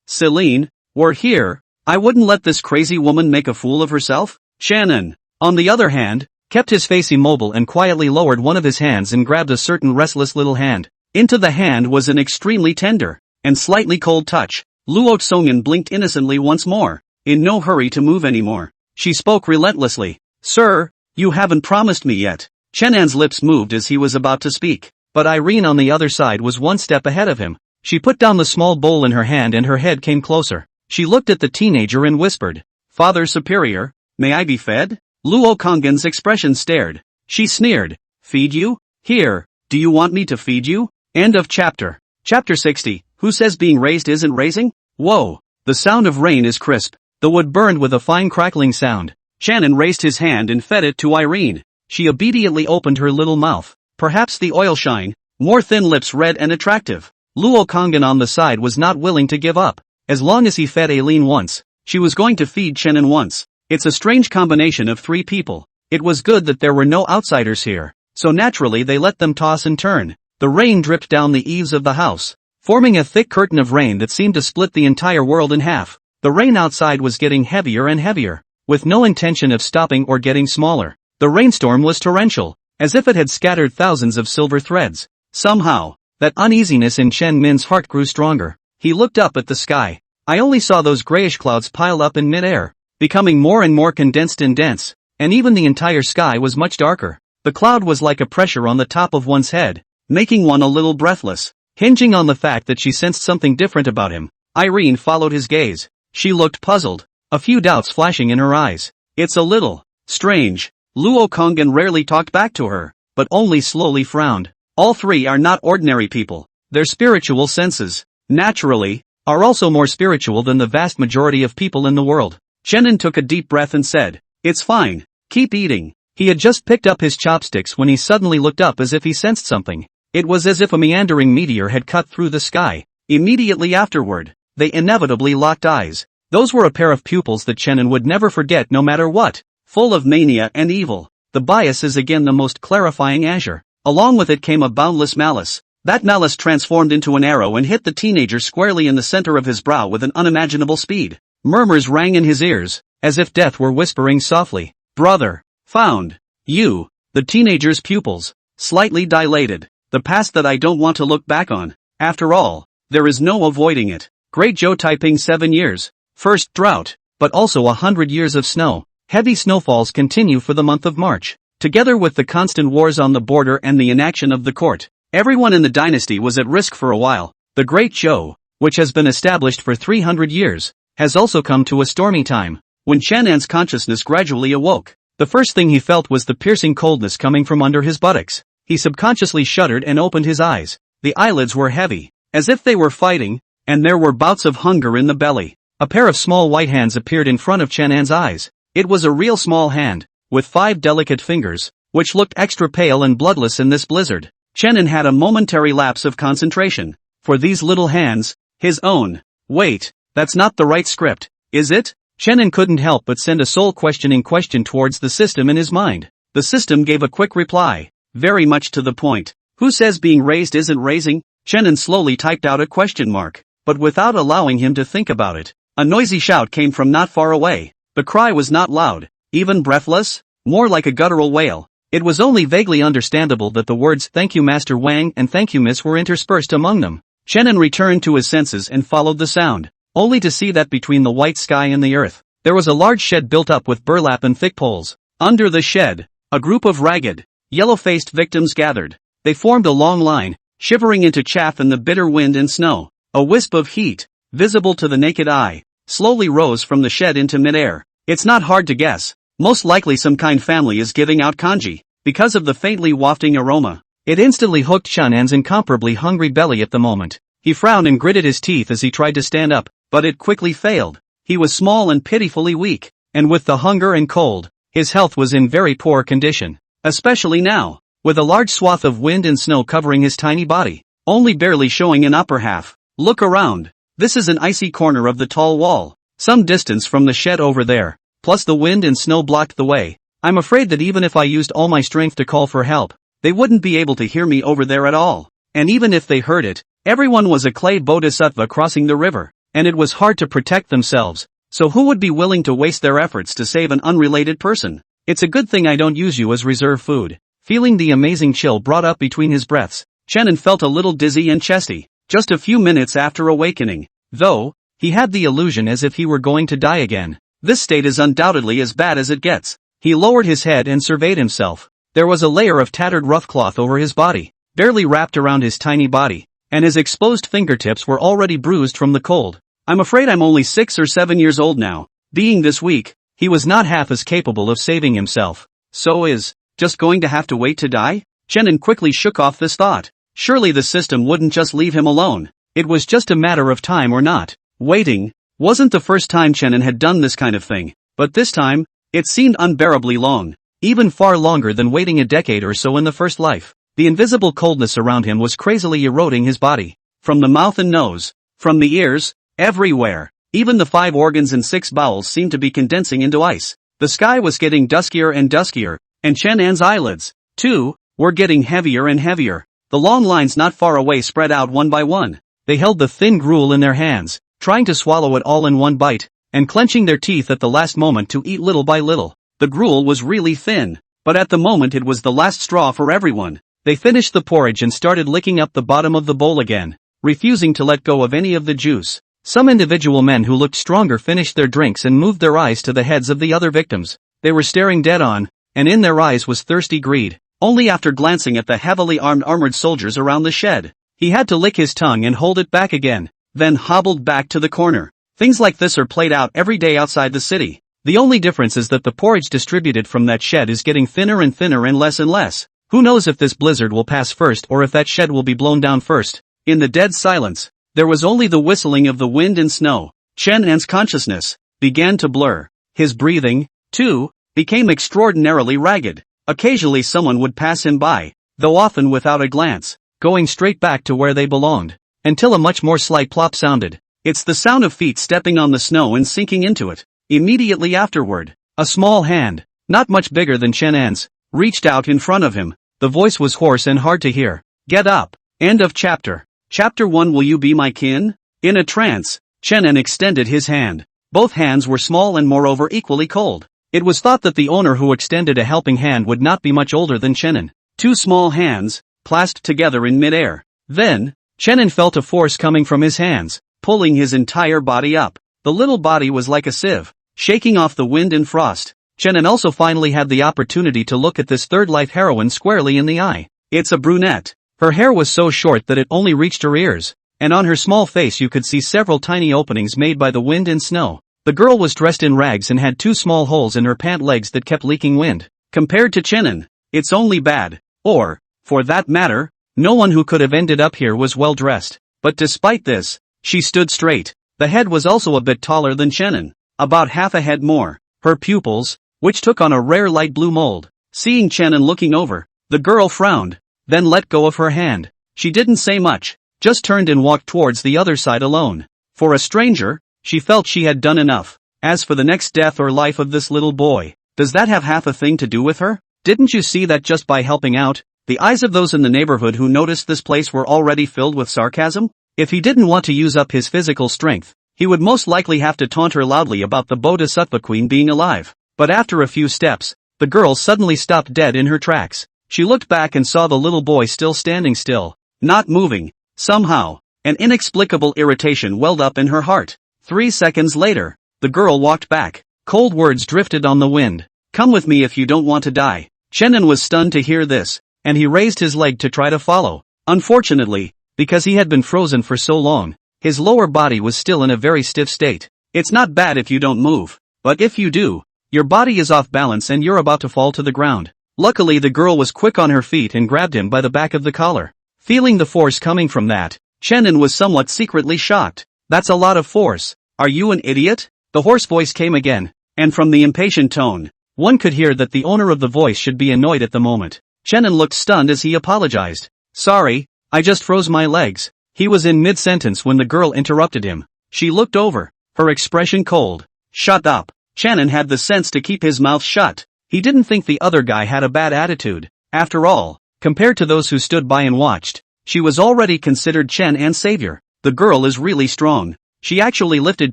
Celine, were here, I wouldn't let this crazy woman make a fool of herself. Shannon, on the other hand, kept his face immobile and quietly lowered one of his hands and grabbed a certain restless little hand. Into the hand was an extremely tender and slightly cold touch. Luo Tsongan blinked innocently once more, in no hurry to move anymore. She spoke relentlessly. Sir, you haven't promised me yet. Chenan's lips moved as he was about to speak, but Irene on the other side was one step ahead of him. She put down the small bowl in her hand and her head came closer. She looked at the teenager and whispered, Father Superior, may I be fed? Luo Kongin's expression stared. She sneered, feed you? Here, do you want me to feed you? End of chapter. Chapter 60, who says being raised isn't raising? Whoa, the sound of rain is crisp. The wood burned with a fine crackling sound. Shannon raised his hand and fed it to Irene. She obediently opened her little mouth. Perhaps the oil shine, more thin lips red and attractive. Luo Kongin on the side was not willing to give up. As long as he fed Aileen once, she was going to feed Shannon once. It's a strange combination of three people. It was good that there were no outsiders here, so naturally they let them toss and turn. The rain dripped down the eaves of the house, forming a thick curtain of rain that seemed to split the entire world in half. The rain outside was getting heavier and heavier, with no intention of stopping or getting smaller. The rainstorm was torrential, as if it had scattered thousands of silver threads. Somehow, that uneasiness in Chen Min's heart grew stronger. He looked up at the sky. I only saw those grayish clouds pile up in mid-air, becoming more and more condensed and dense, and even the entire sky was much darker. The cloud was like a pressure on the top of one's head, making one a little breathless. Hinging on the fact that she sensed something different about him, Irene followed his gaze. She looked puzzled, a few doubts flashing in her eyes. It's a little strange. Luo Konggan rarely talked back to her, but only slowly frowned. All three are not ordinary people. Their spiritual senses, naturally, are also more spiritual than the vast majority of people in the world. Chenin took a deep breath and said, "It's fine. Keep eating." He had just picked up his chopsticks when he suddenly looked up as if he sensed something. It was as if a meandering meteor had cut through the sky. Immediately afterward, they inevitably locked eyes. Those were a pair of pupils that Chenin would never forget no matter what. Full of mania and evil, the bias is again the most clarifying azure. Along with it came a boundless malice. That malice transformed into an arrow and hit the teenager squarely in the center of his brow with an unimaginable speed. Murmurs rang in his ears, as if death were whispering softly. "Brother, found you." The teenager's pupils slightly dilated. "The past that I don't want to look back on. After all, there is no avoiding it. Great Zhou Taiping 7 years. First drought, but also 100 years of snow. Heavy snowfalls continue for the month of March. Together with the constant wars on the border and the inaction of the court, everyone in the dynasty was at risk for a while. The Great Zhou, which has been established for 300 years, has also come to a stormy time. When Channan's consciousness gradually awoke, the first thing he felt was the piercing coldness coming from under his buttocks. He subconsciously shuddered and opened his eyes. The eyelids were heavy, as if they were fighting, and there were bouts of hunger in the belly. A pair of small white hands appeared in front of Channan's eyes. It was a real small hand, with 5 delicate fingers, which looked extra pale and bloodless in this blizzard. Chenin had a momentary lapse of concentration. For these little hands, his own. Wait, that's not the right script, is it? Chenin couldn't help but send a soul-questioning question towards the system in his mind. The system gave a quick reply, very much to the point. Who says being raised isn't raising? Chenin slowly typed out a question mark, but without allowing him to think about it. A noisy shout came from not far away. The cry was not loud, even breathless, more like a guttural wail. It was only vaguely understandable that the words "Thank you Master Wang" and "Thank you Miss" were interspersed among them. Chenin returned to his senses and followed the sound, only to see that between the white sky and the earth, there was a large shed built up with burlap and thick poles. Under the shed, a group of ragged, yellow-faced victims gathered. They formed a long line, shivering into chaff in the bitter wind and snow. A wisp of heat, visible to the naked eye, slowly rose from the shed into midair. It's not hard to guess. Most likely some kind family is giving out kanji. Because of the faintly wafting aroma, it instantly hooked Channan's incomparably hungry belly at the moment. He frowned and gritted his teeth as he tried to stand up, but it quickly failed. He was small and pitifully weak, and with the hunger and cold, his health was in very poor condition. Especially now, with a large swath of wind and snow covering his tiny body, only barely showing an upper half. Look around. This is an icy corner of the tall wall, some distance from the shed over there, plus the wind and snow blocked the way. I'm afraid that even if I used all my strength to call for help, they wouldn't be able to hear me over there at all. And even if they heard it, everyone was a clay bodhisattva crossing the river, and it was hard to protect themselves, so who would be willing to waste their efforts to save an unrelated person? It's a good thing I don't use you as reserve food. Feeling the amazing chill brought up between his breaths, Chenin felt a little dizzy and chesty. Just a few minutes after awakening, though, he had the illusion as if he were going to die again. This state is undoubtedly as bad as it gets. He lowered his head and surveyed himself. There was a layer of tattered rough cloth over his body, barely wrapped around his tiny body, and his exposed fingertips were already bruised from the cold. I'm afraid I'm only 6 or 7 years old now. Being this weak, he was not half as capable of saving himself. So is just going to have to wait to die? Chenin quickly shook off this thought. Surely the system wouldn't just leave him alone. It was just a matter of time or not. Waiting wasn't the first time Chenin had done this kind of thing, but this time, it seemed unbearably long, even far longer than waiting a decade or so in the first life. The invisible coldness around him was crazily eroding his body. From the mouth and nose, from the ears, everywhere. Even the 5 organs and 6 bowels seemed to be condensing into ice. The sky was getting duskier and duskier, and Channan's eyelids, too, were getting heavier and heavier. The long lines not far away spread out one by one. They held the thin gruel in their hands, trying to swallow it all in one bite. and clenching their teeth at the last moment to eat little by little. The gruel was really thin, but at the moment it was the last straw for everyone. They finished the porridge and started licking up the bottom of the bowl again, refusing to let go of any of the juice. Some individual men who looked stronger finished their drinks and moved their eyes to the heads of the other victims. They were staring dead on, and in their eyes was thirsty greed. Only after glancing at the heavily armored soldiers around the shed, he had to lick his tongue and hold it back again, then hobbled back to the corner. Things like this are played out every day outside the city. The only difference is that the porridge distributed from that shed is getting thinner and thinner and less. Who knows if this blizzard will pass first or if that shed will be blown down first. In the dead silence, there was only the whistling of the wind and snow. Chen An's consciousness began to blur. His breathing, too, became extraordinarily ragged. Occasionally someone would pass him by, though often without a glance, going straight back to where they belonged, until a much more slight plop sounded. It's the sound of feet stepping on the snow and sinking into it. Immediately afterward, a small hand, not much bigger than Chen An's, reached out in front of him. The voice was hoarse and hard to hear. Get up. End of chapter. Chapter 1. Will you be my kin? In a trance, Chen An extended his hand. Both hands were small and moreover equally cold. It was thought that the owner who extended a helping hand would not be much older than Chen An. Two small hands, clasped together in midair. Then, Chen An felt a force coming from his hands, pulling his entire body up. The little body was like a sieve, shaking off the wind and frost. Chen An also finally had the opportunity to look at this third-life heroine squarely in the eye. It's a brunette. Her hair was so short that it only reached her ears, and on her small face you could see several tiny openings made by the wind and snow. The girl was dressed in rags and had two small holes in her pant legs that kept leaking wind. Compared to Chen An, it's only bad. Or, for that matter, no one who could have ended up here was well dressed. But despite this, she stood straight. The head was also a bit taller than Chen An, about half a head more. Her pupils, which took on a rare light blue mold. Seeing Chen An looking over, the girl frowned, then let go of her hand. She didn't say much, just turned and walked towards the other side alone. For a stranger, she felt she had done enough. As for the next death or life of this little boy, does that have half a thing to do with her? Didn't you see that just by helping out, the eyes of those in the neighborhood who noticed this place were already filled with sarcasm? If he didn't want to use up his physical strength, he would most likely have to taunt her loudly about the Bodhisattva Queen being alive. But after a few steps, the girl suddenly stopped dead in her tracks. She looked back and saw the little boy still standing still, not moving. Somehow, an inexplicable irritation welled up in her heart. 3 seconds later, the girl walked back. Cold words drifted on the wind. Come with me if you don't want to die. Chen An was stunned to hear this, and he raised his leg to try to follow. Unfortunately, because he had been frozen for so long, his lower body was still in a very stiff state. It's not bad if you don't move, but if you do, your body is off balance and you're about to fall to the ground. Luckily the girl was quick on her feet and grabbed him by the back of the collar. Feeling the force coming from that, Chen An was somewhat secretly shocked. That's a lot of force. Are you an idiot? The hoarse voice came again, and from the impatient tone, one could hear that the owner of the voice should be annoyed at the moment. Chen An looked stunned as he apologized. Sorry, I just froze my legs. He was in mid-sentence when the girl interrupted him. She looked over, her expression cold. Shut up. Chen An had the sense to keep his mouth shut. He didn't think the other guy had a bad attitude. After all, compared to those who stood by and watched, she was already considered Chen An's savior. The girl is really strong. She actually lifted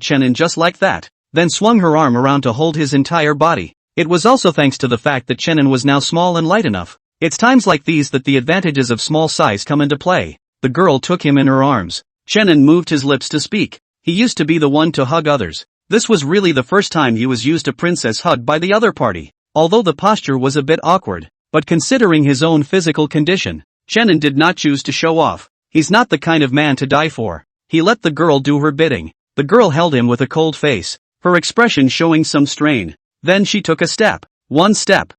Chen An just like that, then swung her arm around to hold his entire body. It was also thanks to the fact that Chen An was now small and light enough. It's times like these that the advantages of small size come into play. The girl took him in her arms. Chen An moved his lips to speak. He used to be the one to hug others. This was really the first time he was used a princess hug by the other party. Although the posture was a bit awkward, but considering his own physical condition, Chen An did not choose to show off. He's not the kind of man to die for. He let the girl do her bidding. The girl held him with a cold face, her expression showing some strain. Then she took a step. One step,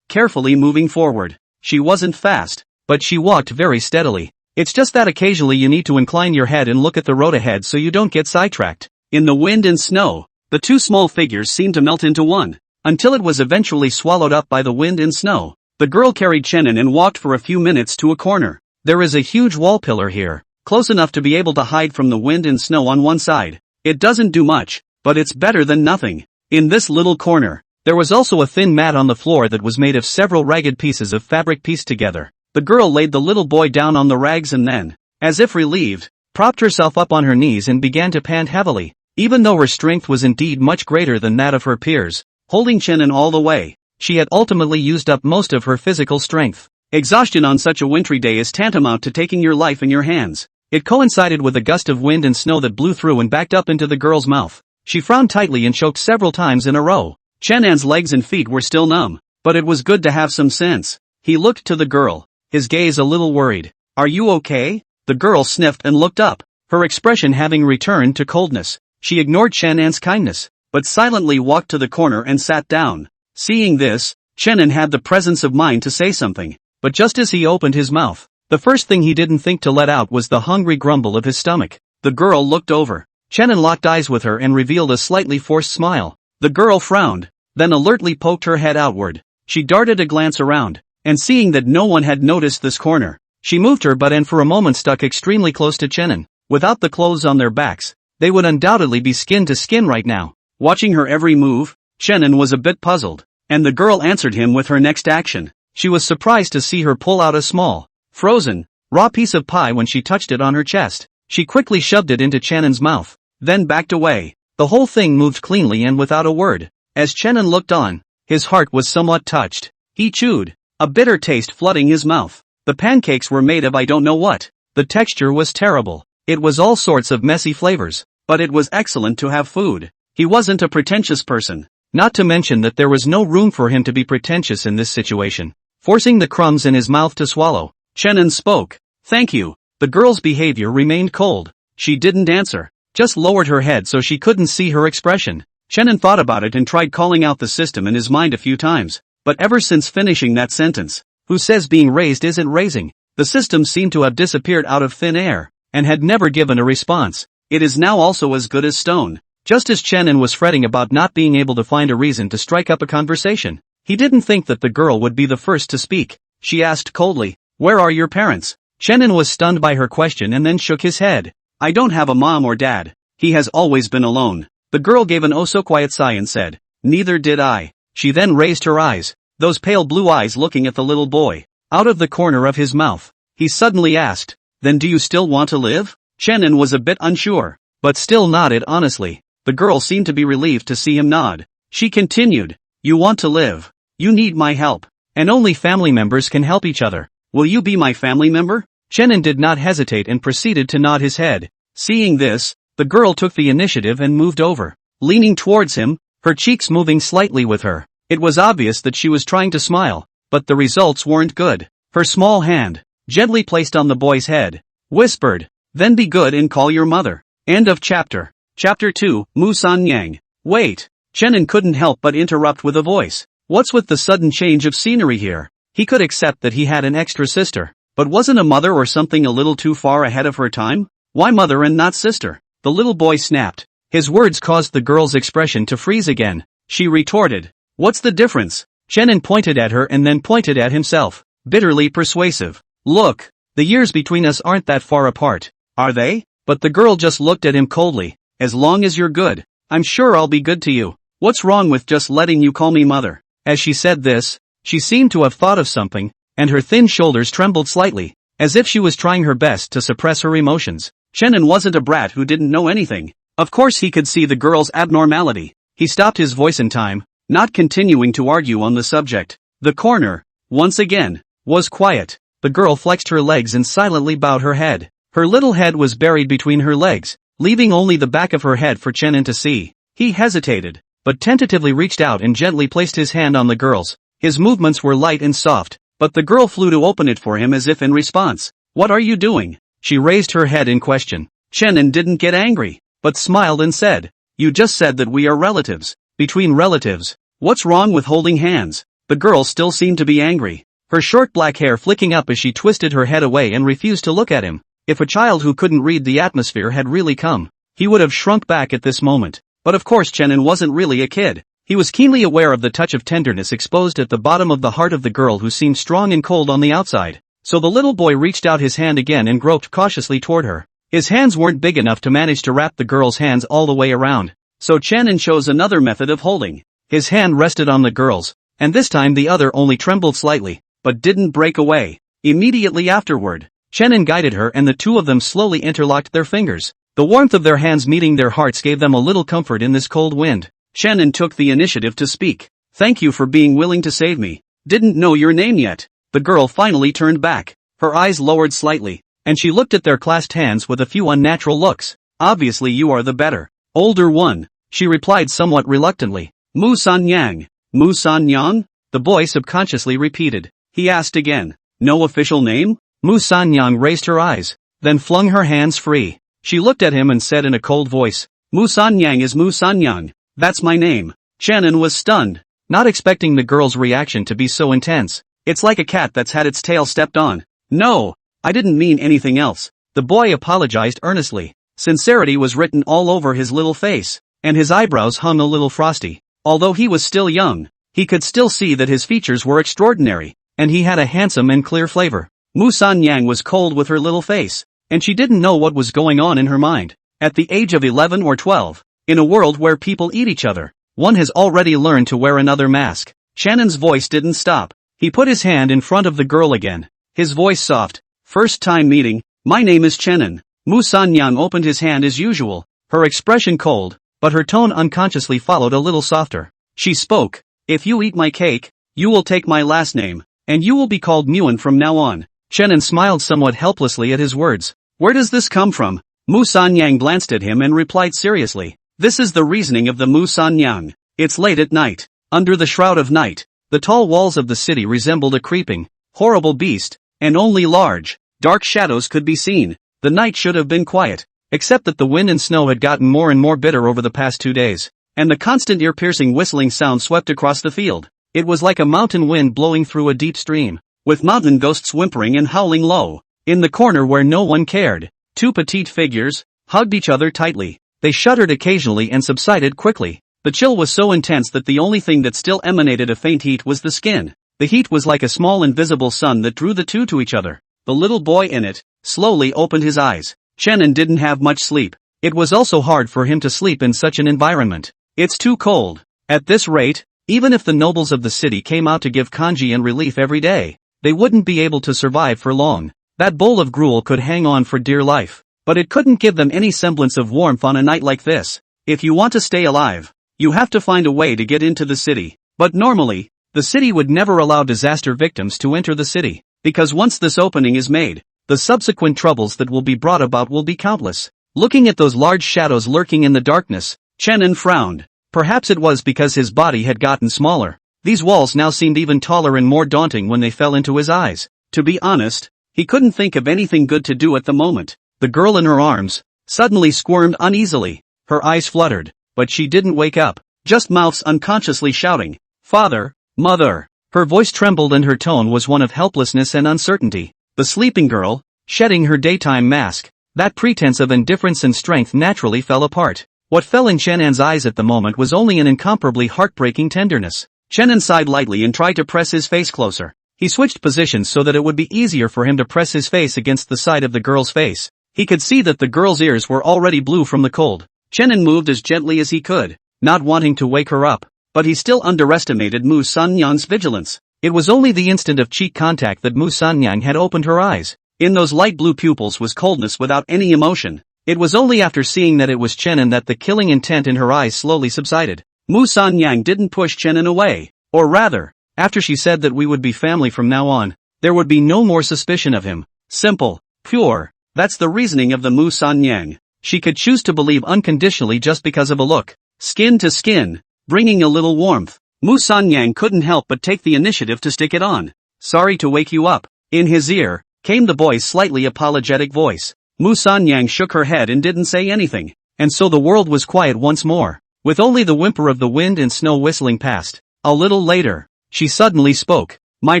carefully moving forward. She wasn't fast, but she walked very steadily. It's just that occasionally you need to incline your head and look at the road ahead so you don't get sidetracked. In the wind and snow, the two small figures seemed to melt into one, until it was eventually swallowed up by the wind and snow. The girl carried Chen An and walked for a few minutes to a corner. There is a huge wall pillar here, close enough to be able to hide from the wind and snow on one side. It doesn't do much, but it's better than nothing. In this little corner, there was also a thin mat on the floor that was made of several ragged pieces of fabric pieced together. The girl laid the little boy down on the rags and then, as if relieved, propped herself up on her knees and began to pant heavily. Even though her strength was indeed much greater than that of her peers, holding Chenin all the way, she had ultimately used up most of her physical strength. Exhaustion on such a wintry day is tantamount to taking your life in your hands. It coincided with a gust of wind and snow that blew through and backed up into the girl's mouth. She frowned tightly and choked several times in a row. Chenan's legs and feet were still numb, but it was good to have some sense. He looked to the girl, his gaze a little worried. Are you okay? The girl sniffed and looked up, her expression having returned to coldness. She ignored Chenan's kindness, but silently walked to the corner and sat down. Seeing this, Chenan had the presence of mind to say something, but just as he opened his mouth, the first thing he didn't think to let out was the hungry grumble of his stomach. The girl looked over. Chenan locked eyes with her and revealed a slightly forced smile. The girl frowned, then alertly poked her head outward. She darted a glance around, and seeing that no one had noticed this corner, she moved her butt and for a moment stuck extremely close to Chenan. Without the clothes on their backs, they would undoubtedly be skin to skin right now. Watching her every move, Chenan was a bit puzzled, and the girl answered him with her next action. She was surprised to see her pull out a small, frozen, raw piece of pie when she touched it on her chest. She quickly shoved it into Chenan's mouth, then backed away. The whole thing moved cleanly and without a word. As Chenan looked on, his heart was somewhat touched. He chewed, a bitter taste flooding his mouth. The pancakes were made of I don't know what. The texture was terrible. It was all sorts of messy flavors, but it was excellent to have food. He wasn't a pretentious person. Not to mention that there was no room for him to be pretentious in this situation. Forcing the crumbs in his mouth to swallow, Chenan spoke. Thank you. The girl's behavior remained cold. She didn't answer, just lowered her head so she couldn't see her expression. Chenan thought about it and tried calling out the system in his mind a few times, but ever since finishing that sentence, who says being raised isn't raising, the system seemed to have disappeared out of thin air, and had never given a response. It is now also as good as stone. Just as Chenan was fretting about not being able to find a reason to strike up a conversation, he didn't think that the girl would be the first to speak. She asked coldly, "Where are your parents?" Chenan was stunned by her question and then shook his head. "I don't have a mom or dad. He has always been alone." The girl gave an oh-so-quiet sigh and said, "Neither did I." She then raised her eyes, those pale blue eyes looking at the little boy. Out of the corner of his mouth, he suddenly asked, "Then do you still want to live?" Chenan was a bit unsure, but still nodded honestly. The girl seemed to be relieved to see him nod. She continued, "You want to live. You need my help. And only family members can help each other. Will you be my family member?" Chenan did not hesitate and proceeded to nod his head. Seeing this, the girl took the initiative and moved over, leaning towards him, her cheeks moving slightly with her. It was obvious that she was trying to smile, but the results weren't good. Her small hand, gently placed on the boy's head, whispered, "Then be good and call your mother." End of chapter. Chapter 2, Musan Yang. Wait. Chenan couldn't help but interrupt with a voice. What's with the sudden change of scenery here? He could accept that he had an extra sister, but wasn't a mother or something a little too far ahead of her time? Why mother and not sister? The little boy snapped. His words caused the girl's expression to freeze again. She retorted, "What's the difference?" Chenan pointed at her and then pointed at himself, bitterly persuasive. "Look, the years between us aren't that far apart, are they?" But the girl just looked at him coldly. "As long as you're good, I'm sure I'll be good to you. What's wrong with just letting you call me mother?" As she said this, she seemed to have thought of something, and her thin shoulders trembled slightly, as if she was trying her best to suppress her emotions. Chenan wasn't a brat who didn't know anything. Of course he could see the girl's abnormality. He stopped his voice in time, not continuing to argue on the subject. The corner, once again, was quiet. The girl flexed her legs and silently bowed her head. Her little head was buried between her legs, leaving only the back of her head for Chenan to see. He hesitated, but tentatively reached out and gently placed his hand on the girl's. His movements were light and soft, but the girl flew to open it for him as if in response. "What are you doing?" She raised her head in question. Chenan didn't get angry, but smiled and said, "You just said that we are relatives. Between relatives, what's wrong with holding hands?" The girl still seemed to be angry, her short black hair flicking up as she twisted her head away and refused to look at him. If a child who couldn't read the atmosphere had really come, he would have shrunk back at this moment. But of course Chenan wasn't really a kid. He was keenly aware of the touch of tenderness exposed at the bottom of the heart of the girl who seemed strong and cold on the outside. So the little boy reached out his hand again and groped cautiously toward her. His hands weren't big enough to manage to wrap the girl's hands all the way around, so Chenan chose another method of holding. His hand rested on the girl's, and this time the other only trembled slightly, but didn't break away. Immediately afterward, Chenan guided her and the two of them slowly interlocked their fingers. The warmth of their hands meeting their hearts gave them a little comfort in this cold wind. Shannon took the initiative to speak. Thank you for being willing to save me. Didn't know your name yet. The girl finally turned back. Her eyes lowered slightly, and she looked at their clasped hands with a few unnatural looks. Obviously you are the better, older one, she replied somewhat reluctantly. Mu San Yang. Mu San Yang? The boy subconsciously repeated. He asked again. No official name? Mu San Yang raised her eyes, then flung her hands free. She looked at him and said in a cold voice. Mu San Yang is Mu San Yang. That's my name. Shannon was stunned, not expecting the girl's reaction to be so intense. It's like a cat that's had its tail stepped on. No, I didn't mean anything else. The boy apologized earnestly. Sincerity was written all over his little face, and his eyebrows hung a little frosty. Although he was still young, he could still see that his features were extraordinary, and he had a handsome and clear flavor. Mu San Yang was cold with her little face, and she didn't know what was going on in her mind. At the age of 11 or 12, in a world where people eat each other, one has already learned to wear another mask. Shannon's voice didn't stop. He put his hand in front of the girl again, his voice soft. First time meeting, my name is Shannon. Mu San Yang opened his hand as usual, her expression cold, but her tone unconsciously followed a little softer. She spoke. If you eat my cake, you will take my last name, and you will be called Muan from now on. Shannon smiled somewhat helplessly at his words. Where does this come from? Mu San Yang glanced at him and replied seriously. This is the reasoning of the Mu San Yang. It's late at night. Under the shroud of night, the tall walls of the city resembled a creeping, horrible beast, and only large, dark shadows could be seen. The night should have been quiet, except that the wind and snow had gotten more and more bitter over the past 2 days, and the constant ear-piercing whistling sound swept across the field. It was like a mountain wind blowing through a deep stream, with mountain ghosts whimpering and howling low. In the corner where no one cared, 2 petite figures hugged each other tightly. They shuddered occasionally and subsided quickly. The chill was so intense that the only thing that still emanated a faint heat was the skin. The heat was like a small invisible sun that drew the two to each other. The little boy in it slowly opened his eyes. Shannon didn't have much sleep. It was also hard for him to sleep in such an environment. It's too cold. At this rate, even if the nobles of the city came out to give kanji and relief every day, they wouldn't be able to survive for long. That bowl of gruel could hang on for dear life, but it couldn't give them any semblance of warmth on a night like this. If you want to stay alive, you have to find a way to get into the city. But normally, the city would never allow disaster victims to enter the city, because once this opening is made, the subsequent troubles that will be brought about will be countless. Looking at those large shadows lurking in the darkness, Shannon frowned. Perhaps it was because his body had gotten smaller. These walls now seemed even taller and more daunting when they fell into his eyes. To be honest, he couldn't think of anything good to do at the moment. The girl in her arms suddenly squirmed uneasily. Her eyes fluttered, but she didn't wake up, just mouths unconsciously shouting, "Father, Mother." Her voice trembled and her tone was one of helplessness and uncertainty. The sleeping girl, shedding her daytime mask, that pretense of indifference and strength naturally fell apart. What fell in Shannon's eyes at the moment was only an incomparably heartbreaking tenderness. Shannon sighed lightly and tried to press his face closer. He switched positions so that it would be easier for him to press his face against the side of the girl's face. He could see that the girl's ears were already blue from the cold. Shannon moved as gently as he could, not wanting to wake her up, but he still underestimated Mu San Yang's vigilance. It was only the instant of cheek contact that Mu San Yang had opened her eyes. In those light blue pupils was coldness without any emotion. It was only after seeing that it was Shannon that the killing intent in her eyes slowly subsided. Mu San Yang didn't push Shannon away, or rather, after she said that we would be family from now on, there would be no more suspicion of him. Simple, pure, that's the reasoning of the Mu San Yang. She could choose to believe unconditionally just because of a look. Skin to skin, bringing a little warmth. Mu San Yang couldn't help but take the initiative to stick it on. Sorry to wake you up. In his ear came the boy's slightly apologetic voice. Mu San Yang shook her head and didn't say anything. And so the world was quiet once more, with only the whimper of the wind and snow whistling past. A little later, she suddenly spoke. My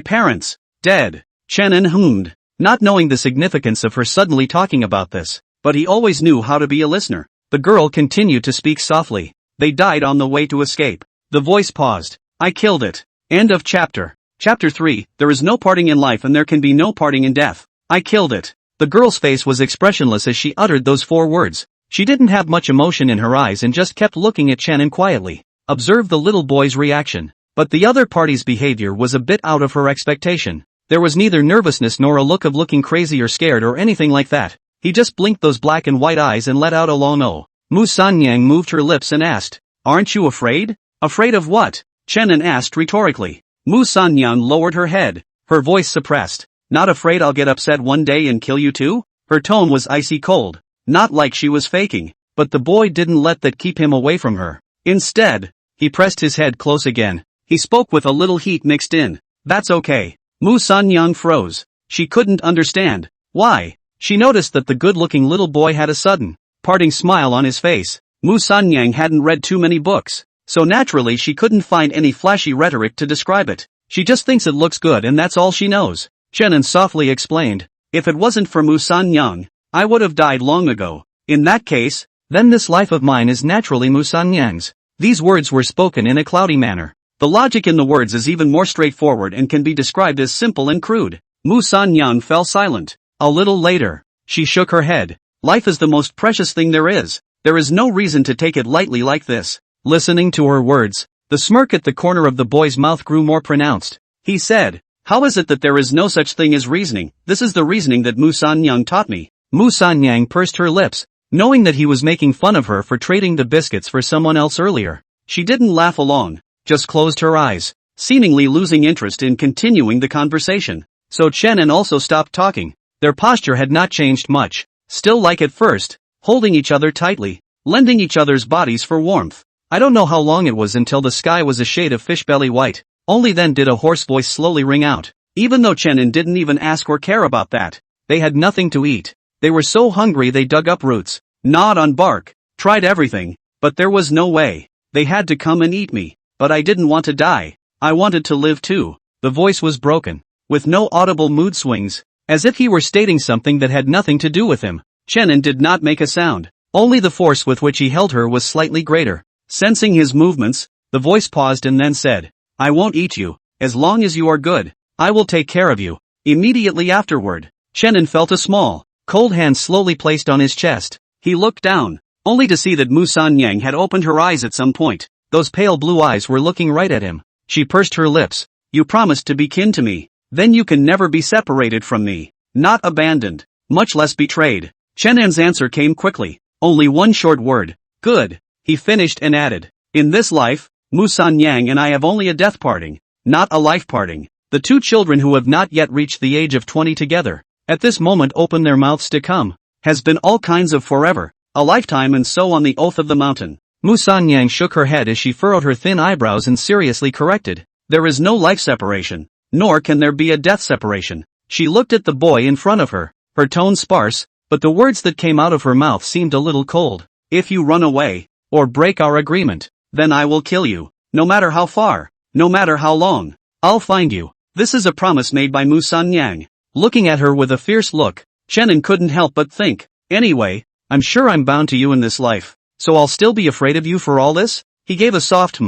parents, dead. Shannon hummed, not knowing the significance of her suddenly talking about this, but he always knew how to be a listener. The girl continued to speak softly. They died on the way to escape. The voice paused. I killed it. End of chapter. Chapter 3, there is no parting in life and there can be no parting in death. I killed it. The girl's face was expressionless as she uttered those 4 words. She didn't have much emotion in her eyes and just kept looking at Shannon quietly. Observed the little boy's reaction. But the other party's behavior was a bit out of her expectation. There was neither nervousness nor a look of looking crazy or scared or anything like that. He just blinked those black and white eyes and let out a long oh. Mu Sanyang moved her lips and asked, "Aren't you afraid?" "Afraid of what?" Chenin asked rhetorically. Mu Sanyang lowered her head, her voice suppressed. "Not afraid I'll get upset one day and kill you too?" Her tone was icy cold, not like she was faking, but the boy didn't let that keep him away from her. Instead, he pressed his head close again. He spoke with a little heat mixed in. "That's okay." Mu Sanyang froze. She couldn't understand. Why? She noticed that the good-looking little boy had a sudden, parting smile on his face. Mu Sanyang hadn't read too many books, so naturally she couldn't find any flashy rhetoric to describe it. She just thinks it looks good and that's all she knows. Chenin softly explained, "If it wasn't for Mu Sanyang, I would have died long ago. In that case, then this life of mine is naturally Mu Sanyang's." These words were spoken in a cloudy manner. The logic in the words is even more straightforward and can be described as simple and crude. Mu Sanyang fell silent. A little later, she shook her head. "Life is the most precious thing there is. There is no reason to take it lightly like this." Listening to her words, the smirk at the corner of the boy's mouth grew more pronounced. He said, "How is it that there is no such thing as reasoning? This is the reasoning that Mu Sanyang taught me." Mu Sanyang pursed her lips, knowing that he was making fun of her for trading the biscuits for someone else earlier. She didn't laugh along, just closed her eyes, seemingly losing interest in continuing the conversation. So Chenin also stopped talking. Their posture had not changed much, still like at first, holding each other tightly, lending each other's bodies for warmth. I don't know how long it was until the sky was a shade of fish-belly white. Only then did a hoarse voice slowly ring out. Even though Chenin didn't even ask or care about that. They had nothing to eat. They were so hungry they dug up roots, gnawed on bark, tried everything, but there was no way. They had to come and eat me. But I didn't want to die. I wanted to live too. The voice was broken, with no audible mood swings, as if he were stating something that had nothing to do with him. Chenin did not make a sound. Only the force with which he held her was slightly greater. Sensing his movements, the voice paused and then said, "I won't eat you, as long as you are good. I will take care of you." Immediately afterward, Chenin felt a small, cold hand slowly placed on his chest. He looked down, only to see that Mu Sanyang had opened her eyes at some point. Those pale blue eyes were looking right at him. She pursed her lips. "You promised to be kin to me. Then you can never be separated from me. Not abandoned, much less betrayed." Chenin's answer came quickly. Only one short word. "Good." He finished and added, "In this life, Mu Sanyang and I have only a death parting, not a life parting." The two children who have not yet reached the age of 20 together, at this moment open their mouths to come. Has been all kinds of forever, a lifetime and so on the oath of the mountain. Mu Sanyang shook her head as she furrowed her thin eyebrows and seriously corrected. "There is no life separation, nor can there be a death separation." She looked at the boy in front of her, her tone sparse, but the words that came out of her mouth seemed a little cold. "If you run away, or break our agreement, then I will kill you. No matter how far, no matter how long, I'll find you." This is a promise made by Mu Sanyang. Looking at her with a fierce look, Chenin couldn't help but think, "Anyway, I'm sure I'm bound to you in this life. So I'll still be afraid of you for all this?" He gave a soft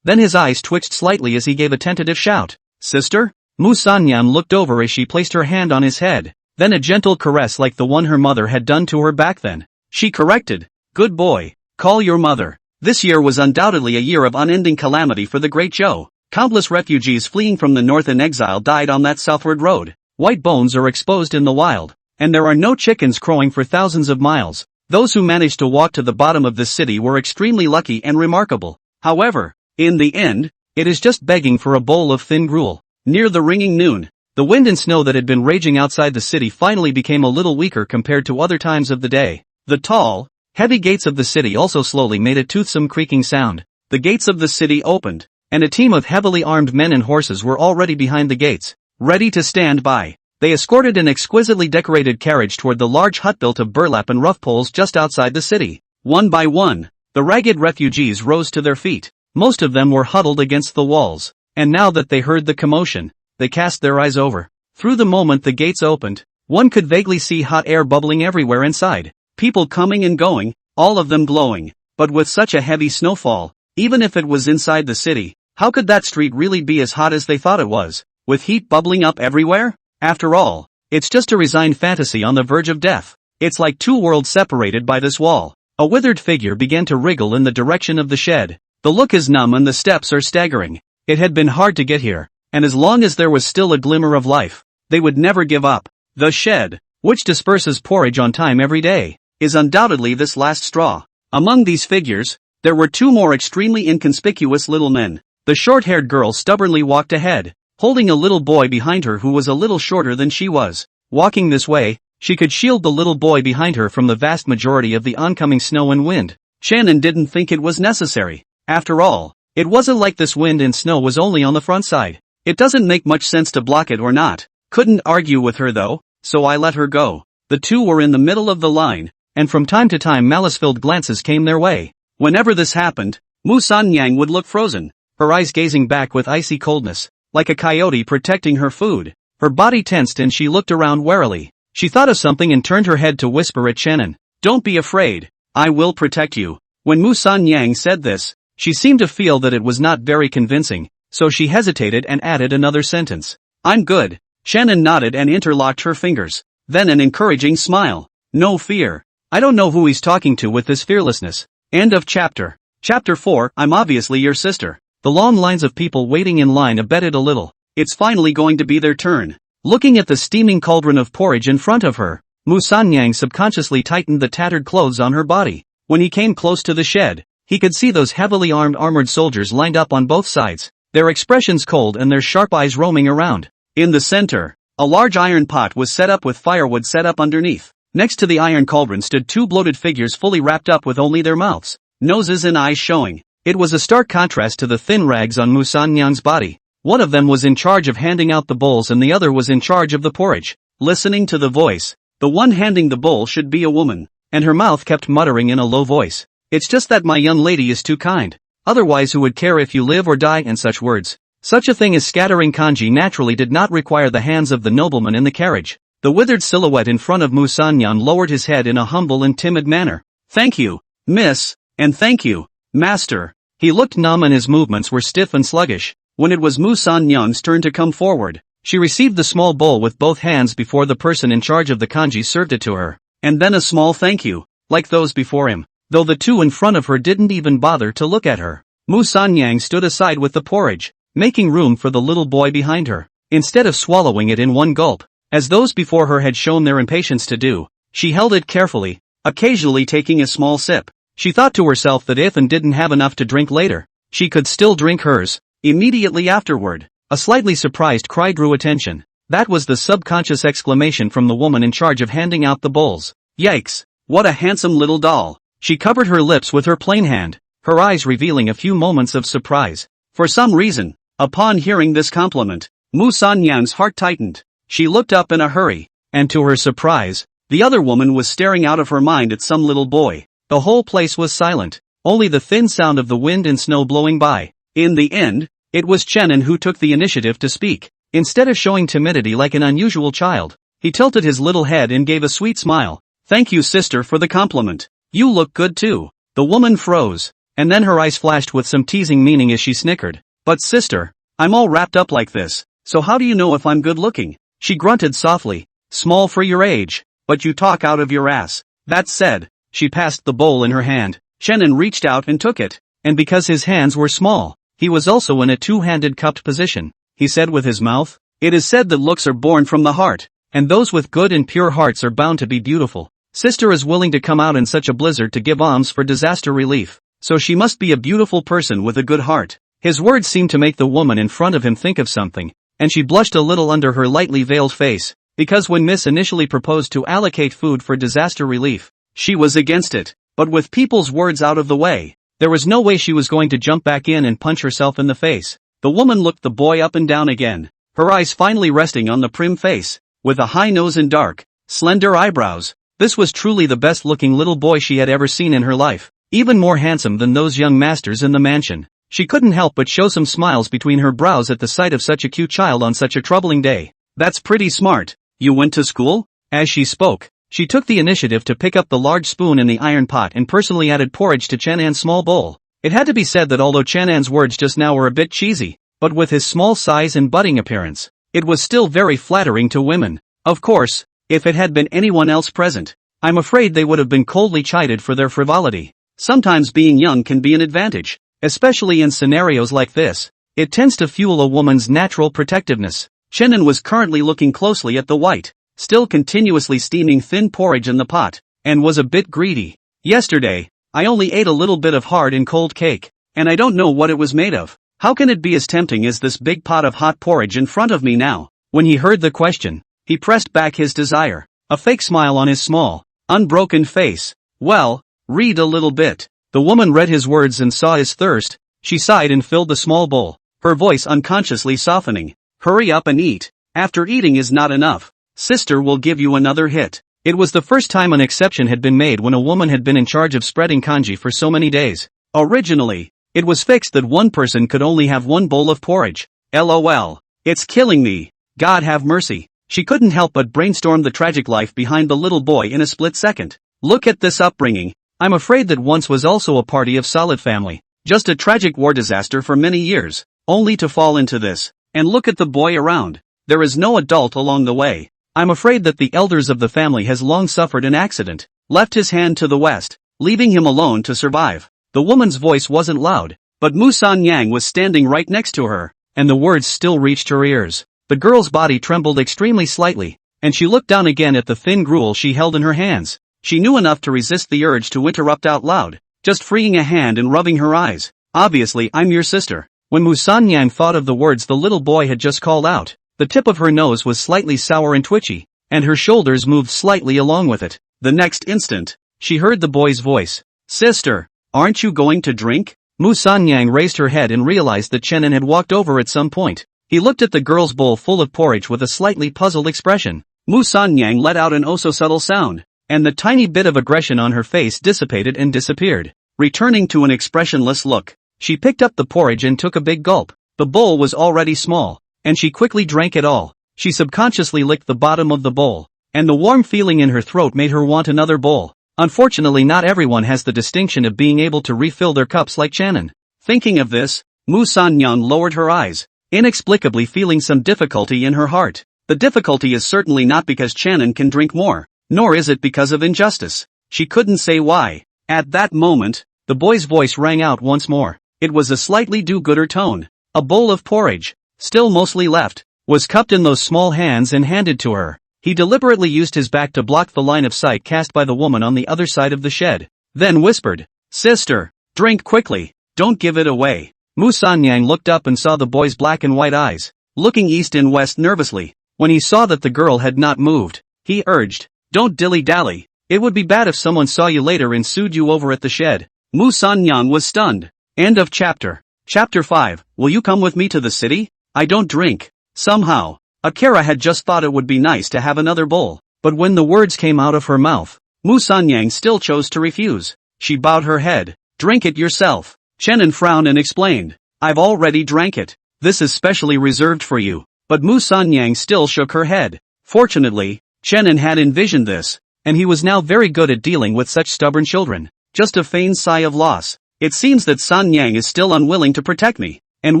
then his eyes twitched slightly as he gave a tentative shout. "Sister?" Mu Sanyang looked over as she placed her hand on his head, then a gentle caress like the one her mother had done to her back then. She corrected, "Good boy, call your mother." This year was undoubtedly a year of unending calamity for the Great Zhou. Countless refugees fleeing from the north in exile died on that southward road. White bones are exposed in the wild, and there are no chickens crowing for thousands of miles. Those who managed to walk to the bottom of this city were extremely lucky and remarkable. However, in the end, it is just begging for a bowl of thin gruel. Near the ringing noon, the wind and snow that had been raging outside the city finally became a little weaker compared to other times of the day. The tall, heavy gates of the city also slowly made a toothsome creaking sound. The gates of the city opened, and a team of heavily armed men and horses were already behind the gates, ready to stand by. They escorted an exquisitely decorated carriage toward the large hut built of burlap and rough poles just outside the city. One by one, the ragged refugees rose to their feet. Most of them were huddled against the walls, and now that they heard the commotion, they cast their eyes over. Through the moment the gates opened, one could vaguely see hot air bubbling everywhere inside. People coming and going, all of them glowing. But with such a heavy snowfall, even if it was inside the city, how could that street really be as hot as they thought it was, with heat bubbling up everywhere? After all, it's just a resigned fantasy on the verge of death. It's like two worlds separated by this wall. A withered figure began to wriggle in the direction of the shed. The look is numb and the steps are staggering. It had been hard to get here, and as long as there was still a glimmer of life, they would never give up. The shed. which disperses porridge on time every day, is undoubtedly this last straw. Among these figures, there were two more extremely inconspicuous little men. The short-haired girl stubbornly walked ahead, holding a little boy behind her who was a little shorter than she was. Walking this way, she could shield the little boy behind her from the vast majority of the oncoming snow and wind. Shannon didn't think it was necessary. After all, it wasn't like this wind and snow was only on the front side. It doesn't make much sense to block it or not. Couldn't argue with her though, so I let her go. The two were in the middle of the line, and from time to time malice-filled glances came their way. Whenever this happened, Mu San Yang would look frozen, her eyes gazing back with icy coldness, like a coyote protecting her food. Her body tensed and she looked around warily. She thought of something and turned her head to whisper at Shannon. "Don't be afraid, I will protect you." When Mu San Yang said this, she seemed to feel that it was not very convincing, so she hesitated and added another sentence. "I'm good." Shannon nodded and interlocked her fingers. Then an encouraging smile. "No fear. I don't know who he's talking to with this fearlessness." End of chapter. Chapter 4, I'm obviously your sister. The long lines of people waiting in line abetted a little. It's finally going to be their turn. Looking at the steaming cauldron of porridge in front of her, Mu San Yang subconsciously tightened the tattered clothes on her body. When he came close to the shed, he could see those heavily armored soldiers lined up on both sides, their expressions cold and their sharp eyes roaming around. In the center, a large iron pot was set up with firewood set up underneath. Next to the iron cauldron stood two bloated figures fully wrapped up with only their mouths, noses and eyes showing. It was a stark contrast to the thin rags on Mu San Yang's body. One of them was in charge of handing out the bowls and the other was in charge of the porridge. Listening to the voice, the one handing the bowl should be a woman, and her mouth kept muttering in a low voice. "It's just that my young lady is too kind. Otherwise who would care if you live or die," and such words. Such a thing as scattering kanji naturally did not require the hands of the nobleman in the carriage. The withered silhouette in front of Mu San Yang lowered his head in a humble and timid manner. "Thank you, miss, and thank you, master." He looked numb and his movements were stiff and sluggish. When it was Mu San Yang's turn to come forward, she received the small bowl with both hands before the person in charge of the kanji served it to her. And then a small thank you, like those before him, though the two in front of her didn't even bother to look at her. Mu San Yang stood aside with the porridge, making room for the little boy behind her. Instead of swallowing it in one gulp, as those before her had shown their impatience to do, she held it carefully, occasionally taking a small sip. She thought to herself that if and didn't have enough to drink later, she could still drink hers. Immediately afterward, a slightly surprised cry drew attention. That was the subconscious exclamation from the woman in charge of handing out the bowls. "Yikes, what a handsome little doll." She covered her lips with her plain hand, her eyes revealing a few moments of surprise. For some reason, upon hearing this compliment, Mu San Yang's heart tightened. She looked up in a hurry, and to her surprise, the other woman was staring out of her mind at some little boy. The whole place was silent, only the thin sound of the wind and snow blowing by. In the end, it was Shannon who took the initiative to speak. Instead of showing timidity like an unusual child, he tilted his little head and gave a sweet smile. "Thank you, sister, for the compliment. You look good too." The woman froze, and then her eyes flashed with some teasing meaning as she snickered. "But sister, I'm all wrapped up like this, so how do you know if I'm good looking?" She grunted softly. "Small for your age, but you talk out of your ass." That said, she passed the bowl in her hand. Shannon reached out and took it. And because his hands were small, he was also in a two-handed cupped position. He said with his mouth, "It is said that looks are born from the heart, and those with good and pure hearts are bound to be beautiful. Sister is willing to come out in such a blizzard to give alms for disaster relief, so she must be a beautiful person with a good heart." His words seemed to make the woman in front of him think of something, and she blushed a little under her lightly veiled face, because when Miss initially proposed to allocate food for disaster relief, she was against it. But with people's words out of the way, there was no way she was going to jump back in and punch herself in the face. The woman looked the boy up and down again, her eyes finally resting on the prim face, with a high nose and dark, slender eyebrows. This was truly the best-looking little boy she had ever seen in her life, even more handsome than those young masters in the mansion. She couldn't help but show some smiles between her brows at the sight of such a cute child on such a troubling day. "That's pretty smart. You went to school?" As she spoke, she took the initiative to pick up the large spoon in the iron pot and personally added porridge to Chanan's small bowl. It had to be said that although Chanan's words just now were a bit cheesy, but with his small size and budding appearance, it was still very flattering to women. Of course, if it had been anyone else present, I'm afraid they would have been coldly chided for their frivolity. Sometimes being young can be an advantage, especially in scenarios like this. It tends to fuel a woman's natural protectiveness. Shannon was currently looking closely at the white, still continuously steaming thin porridge in the pot, and was a bit greedy. Yesterday, I only ate a little bit of hard and cold cake, and I don't know what it was made of. How can it be as tempting as this big pot of hot porridge in front of me now? When he heard the question, he pressed back his desire, a fake smile on his small, unbroken face. Well, read a little bit. The woman read his words and saw his thirst. She sighed and filled the small bowl, her voice unconsciously softening. Hurry up and eat. After eating is not enough, sister will give you another hit. It was the first time an exception had been made when a woman had been in charge of spreading kanji for so many days. Originally, it was fixed that one person could only have one bowl of porridge. LOL. It's killing me. God have mercy. She couldn't help but brainstorm the tragic life behind the little boy in a split second. Look at this upbringing. I'm afraid that once was also a party of solid family. Just a tragic war disaster for many years, only to fall into this. And look at the boy around. There is no adult along the way. I'm afraid that the elders of the family has long suffered an accident, left his hand to the west, leaving him alone to survive. The woman's voice wasn't loud, but Mu San Yang was standing right next to her, and the words still reached her ears. The girl's body trembled extremely slightly, and she looked down again at the thin gruel she held in her hands. She knew enough to resist the urge to interrupt out loud, just freeing a hand and rubbing her eyes. Obviously, I'm your sister. When Mu San Yang thought of the words the little boy had just called out, the tip of her nose was slightly sour and twitchy, and her shoulders moved slightly along with it. The next instant, she heard the boy's voice. Sister, aren't you going to drink? Mu San Yang raised her head and realized that Chenin had walked over at some point. He looked at the girl's bowl full of porridge with a slightly puzzled expression. Mu San Yang let out an oh-so-subtle sound, and the tiny bit of aggression on her face dissipated and disappeared, returning to an expressionless look. She picked up the porridge and took a big gulp. The bowl was already small, and she quickly drank it all. She subconsciously licked the bottom of the bowl, and the warm feeling in her throat made her want another bowl. Unfortunately, not everyone has the distinction of being able to refill their cups like Chenin. Thinking of this, Mu San Yang lowered her eyes, inexplicably feeling some difficulty in her heart. The difficulty is certainly not because Chenin can drink more, nor is it because of injustice. She couldn't say why. At that moment, the boy's voice rang out once more. It was a slightly do-gooder tone. A bowl of porridge, still mostly left, was cupped in those small hands and handed to her. He deliberately used his back to block the line of sight cast by the woman on the other side of the shed, then whispered, Sister, drink quickly, don't give it away. Mu San Yang looked up and saw the boy's black and white eyes, looking east and west nervously. When he saw that the girl had not moved, he urged, Don't dilly-dally, it would be bad if someone saw you later and sued you over at the shed. Mu San Yang was stunned. End of chapter. Chapter 5, Will you come with me to the city? I don't drink. Somehow, Akira had just thought it would be nice to have another bowl, but when the words came out of her mouth, Mu San Yang still chose to refuse. She bowed her head. Drink it yourself. Chenin frowned and explained, I've already drank it. This is specially reserved for you. But Mu San Yang still shook her head. Fortunately, Chenin had envisioned this, and he was now very good at dealing with such stubborn children. Just a feigned sigh of loss. It seems that San Yang is still unwilling to protect me, and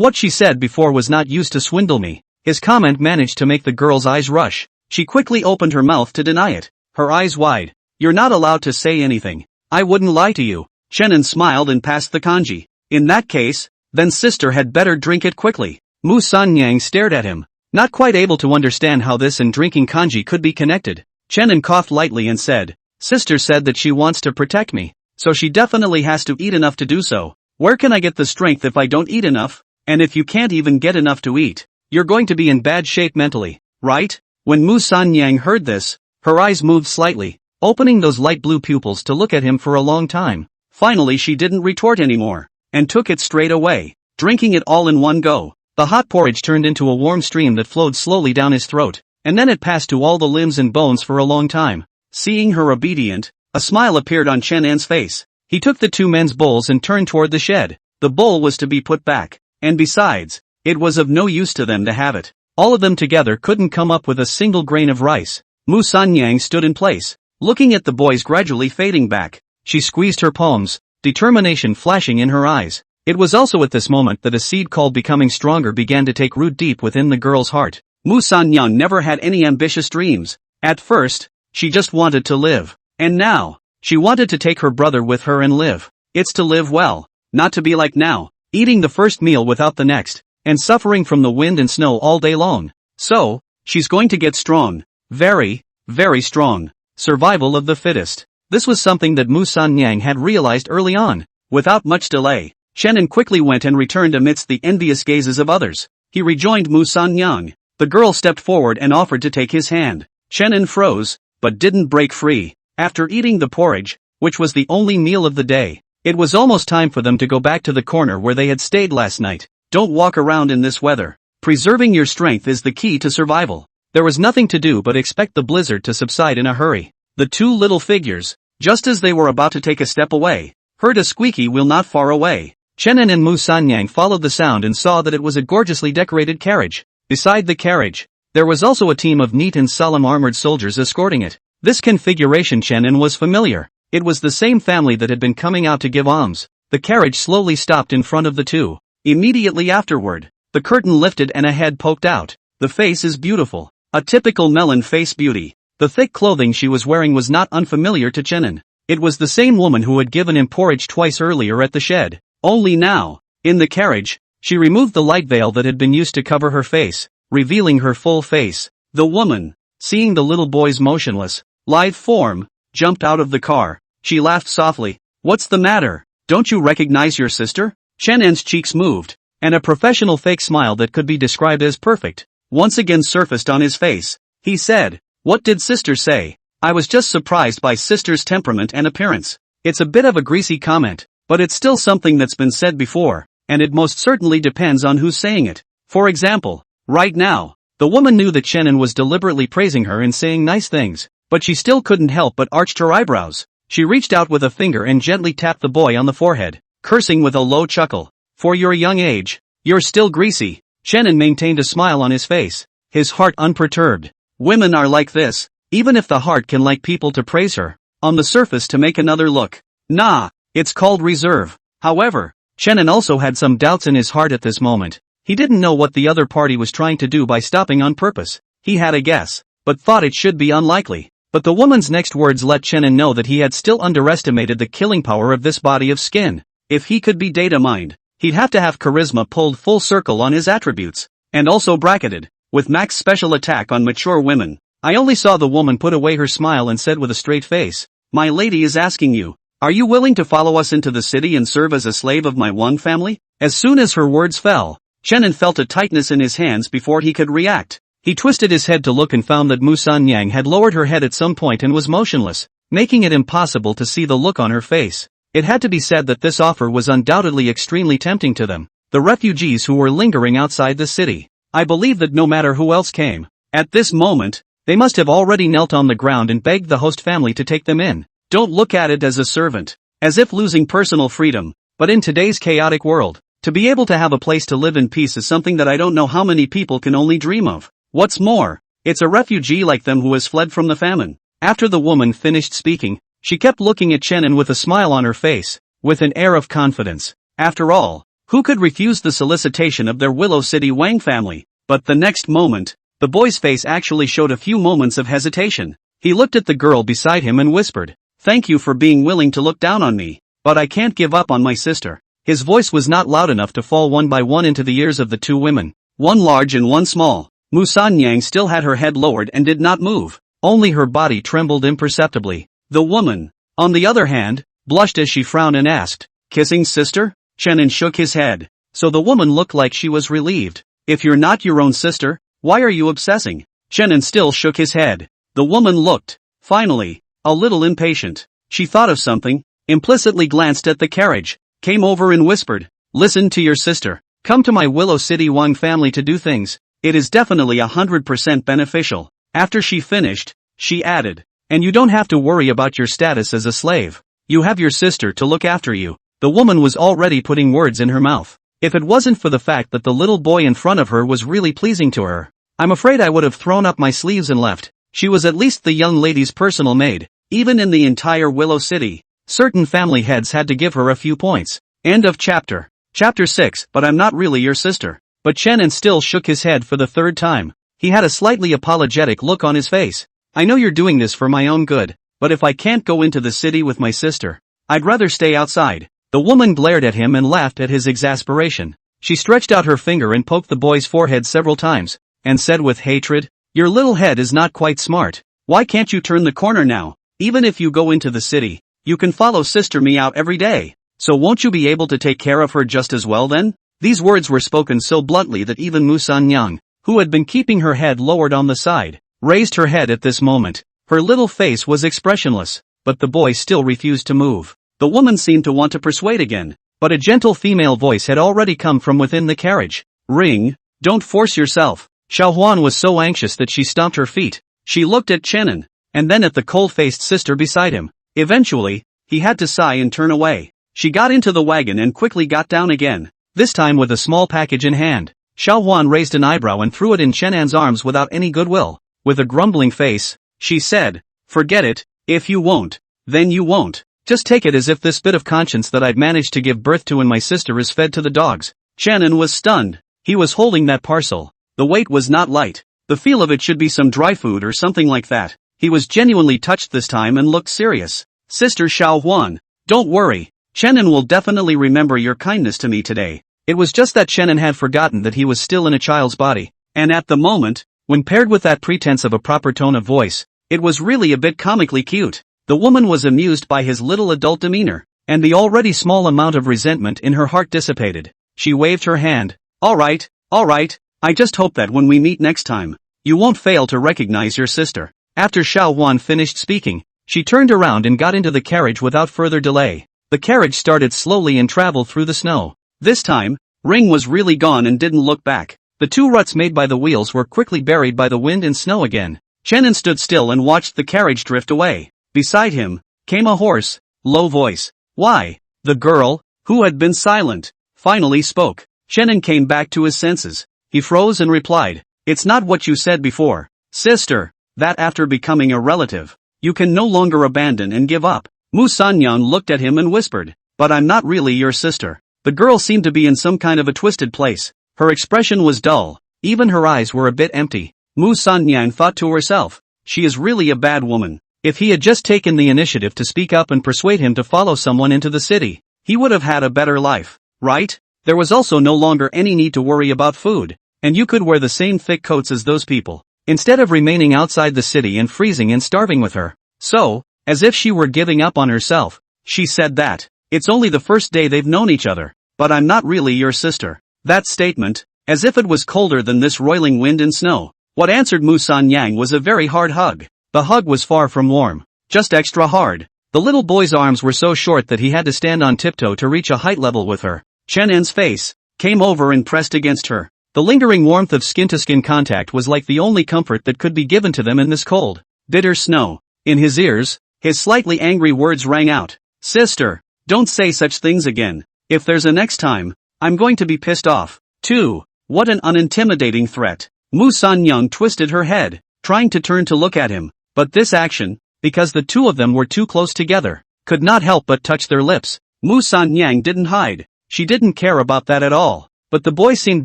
what she said before was not used to swindle me. His comment managed to make the girl's eyes rush. She quickly opened her mouth to deny it, her eyes wide. You're not allowed to say anything. I wouldn't lie to you. Chenin smiled and passed the kanji. In that case, then sister had better drink it quickly. Mu San Yang stared at him, not quite able to understand how this and drinking kanji could be connected. Chenin coughed lightly and said, Sister said that she wants to protect me. So she definitely has to eat enough to do so. Where can I get the strength if I don't eat enough? And if you can't even get enough to eat, you're going to be in bad shape mentally, right? When Mu San Yang heard this, her eyes moved slightly, opening those light blue pupils to look at him for a long time. Finally she didn't retort anymore, and took it straight away, drinking it all in one go. The hot porridge turned into a warm stream that flowed slowly down his throat, and then it passed to all the limbs and bones for a long time. Seeing her obedient, a smile appeared on Chenin's face. He took the two men's bowls and turned toward the shed. The bowl was to be put back, and besides, it was of no use to them to have it. All of them together couldn't come up with a single grain of rice. Mu San Yang stood in place, looking at the boys gradually fading back. She squeezed her palms, determination flashing in her eyes. It was also at this moment that a seed called becoming stronger began to take root deep within the girl's heart. Mu San Yang never had any ambitious dreams. At first, she just wanted to live. And now, she wanted to take her brother with her and live. It's to live well, not to be like now, eating the first meal without the next, and suffering from the wind and snow all day long. So, she's going to get strong. Very, very strong. Survival of the fittest. This was something that Mu San Yang had realized early on. Without much delay, Chenin quickly went and returned amidst the envious gazes of others. He rejoined Mu San Yang. The girl stepped forward and offered to take his hand. Chenin froze, but didn't break free. After eating the porridge, which was the only meal of the day, it was almost time for them to go back to the corner where they had stayed last night. Don't walk around in this weather. Preserving your strength is the key to survival. There was nothing to do but expect the blizzard to subside in a hurry. The two little figures, just as they were about to take a step away, heard a squeaky wheel not far away. Chenin and Mu Sanyang followed the sound and saw that it was a gorgeously decorated carriage. Beside the carriage, there was also a team of neat and solemn armored soldiers escorting it. This configuration Chenin was familiar. It was the same family that had been coming out to give alms. The carriage slowly stopped in front of the two. Immediately afterward, the curtain lifted and a head poked out. The face is beautiful. A typical melon face beauty. The thick clothing she was wearing was not unfamiliar to Chenin. It was the same woman who had given him porridge twice earlier at the shed. Only now, in the carriage, she removed the light veil that had been used to cover her face, revealing her full face. The woman, seeing the little boy's motionless, lithe form, jumped out of the car. She laughed softly. What's the matter? Don't you recognize your sister? Chenin's cheeks moved, and a professional fake smile that could be described as perfect once again surfaced on his face. He said, "What did sister say?" I was just surprised by sister's temperament and appearance. It's a bit of a greasy comment, but it's still something that's been said before, and it most certainly depends on who's saying it. For example, right now, the woman knew that Chenin was deliberately praising her and saying nice things, but she still couldn't help but arched her eyebrows. She reached out with a finger and gently tapped the boy on the forehead, cursing with a low chuckle. For your young age, you're still greasy. Chenin maintained a smile on his face, his heart unperturbed. Women are like this, even if the heart can like people to praise her, on the surface to make another look. Nah, it's called reserve. However, Chenin also had some doubts in his heart at this moment. He didn't know what the other party was trying to do by stopping on purpose. He had a guess, but thought it should be unlikely. But the woman's next words let Chenin know that he had still underestimated the killing power of this body of skin. If he could be data mined, he'd have to have charisma pulled full circle on his attributes, and also bracketed, with max special attack on mature women. I only saw the woman put away her smile and said with a straight face, "My lady is asking you, are you willing to follow us into the city and serve as a slave of my Wang family?" As soon as her words fell, Chenin felt a tightness in his hands before he could react. He twisted his head to look and found that Mu Sanyang had lowered her head at some point and was motionless, making it impossible to see the look on her face. It had to be said that this offer was undoubtedly extremely tempting to them, the refugees who were lingering outside the city. I believe that no matter who else came, at this moment, they must have already knelt on the ground and begged the host family to take them in. Don't look at it as a servant, as if losing personal freedom, but in today's chaotic world, to be able to have a place to live in peace is something that I don't know how many people can only dream of. What's more, it's a refugee like them who has fled from the famine. After the woman finished speaking, she kept looking at Chenin with a smile on her face, with an air of confidence. After all, who could refuse the solicitation of their Willow City Wang family? But the next moment, the boy's face actually showed a few moments of hesitation. He looked at the girl beside him and whispered, "Thank you for being willing to look down on me, but I can't give up on my sister." His voice was not loud enough to fall one by one into the ears of the two women, one large and one small. Mu Sanyang still had her head lowered and did not move. Only her body trembled imperceptibly. The woman, on the other hand, blushed as she frowned and asked, "Kissing sister?" Chenin shook his head. So the woman looked like she was relieved. "If you're not your own sister, why are you obsessing?" Chenin still shook his head. The woman looked, finally, a little impatient. She thought of something, implicitly glanced at the carriage, came over and whispered, "Listen to your sister. Come to my Willow City Wang family to do things. It is definitely 100% beneficial." After she finished, she added, "And you don't have to worry about your status as a slave. You have your sister to look after you." The woman was already putting words in her mouth. If it wasn't for the fact that the little boy in front of her was really pleasing to her, I'm afraid I would have thrown up my sleeves and left. She was at least the young lady's personal maid. Even in the entire Willow City, certain family heads had to give her a few points. End of chapter. Chapter 6. But I'm not really your sister. But Chenin still shook his head for the third time. He had a slightly apologetic look on his face. "I know you're doing this for my own good, but if I can't go into the city with my sister, I'd rather stay outside." The woman glared at him and laughed at his exasperation. She stretched out her finger and poked the boy's forehead several times, and said with hatred, "Your little head is not quite smart. Why can't you turn the corner now? Even if you go into the city, you can follow Sister Me out every day. So won't you be able to take care of her just as well then? These words were spoken so bluntly that even Musanyang, who had been keeping her head lowered on the side, raised her head at this moment. Her little face was expressionless, but the boy still refused to move. The woman seemed to want to persuade again, but a gentle female voice had already come from within the carriage. Ring, don't force yourself. Xiaohuan was so anxious that she stomped her feet. She looked at Chenin, and then at the cold-faced sister beside him. Eventually, he had to sigh and turn away. She got into the wagon and quickly got down again, this time with a small package in hand. Xiaohuan raised an eyebrow and threw it in Chenan's arms without any goodwill. With a grumbling face, she said, forget it, if you won't, then you won't. Just take it as if this bit of conscience that I'd managed to give birth to and my sister is fed to the dogs. Chenan was stunned. He was holding that parcel. The weight was not light. The feel of it should be some dry food or something like that. He was genuinely touched this time and looked serious. Sister Xiaohuan, don't worry. Chenan will definitely remember your kindness to me today. It was just that Chenan had forgotten that he was still in a child's body, and at the moment, when paired with that pretense of a proper tone of voice, it was really a bit comically cute. The woman was amused by his little adult demeanor, and the already small amount of resentment in her heart dissipated. She waved her hand. All right, I just hope that when we meet next time, you won't fail to recognize your sister. After Xiaohuan finished speaking, she turned around and got into the carriage without further delay. The carriage started slowly and traveled through the snow. This time, Ring was really gone and didn't look back. The two ruts made by the wheels were quickly buried by the wind and snow again. Chenin stood still and watched the carriage drift away. Beside him, came a hoarse, low voice. Why? The girl, who had been silent, finally spoke. Chenin came back to his senses. He froze and replied, it's not what you said before, sister, that after becoming a relative, you can no longer abandon and give up. Mu Sanyan looked at him and whispered, but I'm not really your sister. The girl seemed to be in some kind of a twisted place. Her expression was dull, even her eyes were a bit empty. Mu Sanyan thought to herself, she is really a bad woman. If he had just taken the initiative to speak up and persuade him to follow someone into the city, he would have had a better life, right? There was also no longer any need to worry about food, and you could wear the same thick coats as those people, instead of remaining outside the city and freezing and starving with her. So, as if she were giving up on herself, she said that, it's only the first day they've known each other, but I'm not really your sister. That statement, as if it was colder than this roiling wind and snow. What answered Mu Sanyang was a very hard hug. The hug was far from warm, just extra hard. The little boy's arms were so short that he had to stand on tiptoe to reach a height level with her. Chenen's face came over and pressed against her. The lingering warmth of skin-to-skin contact was like the only comfort that could be given to them in this cold, bitter snow. In his ears, his slightly angry words rang out. Sister, don't say such things again. If there's a next time, I'm going to be pissed off, too. What an unintimidating threat. Mu Sanyang twisted her head, trying to turn to look at him, but this action, because the two of them were too close together, could not help but touch their lips. Mu Sanyang didn't hide. She didn't care about that at all. But the boy seemed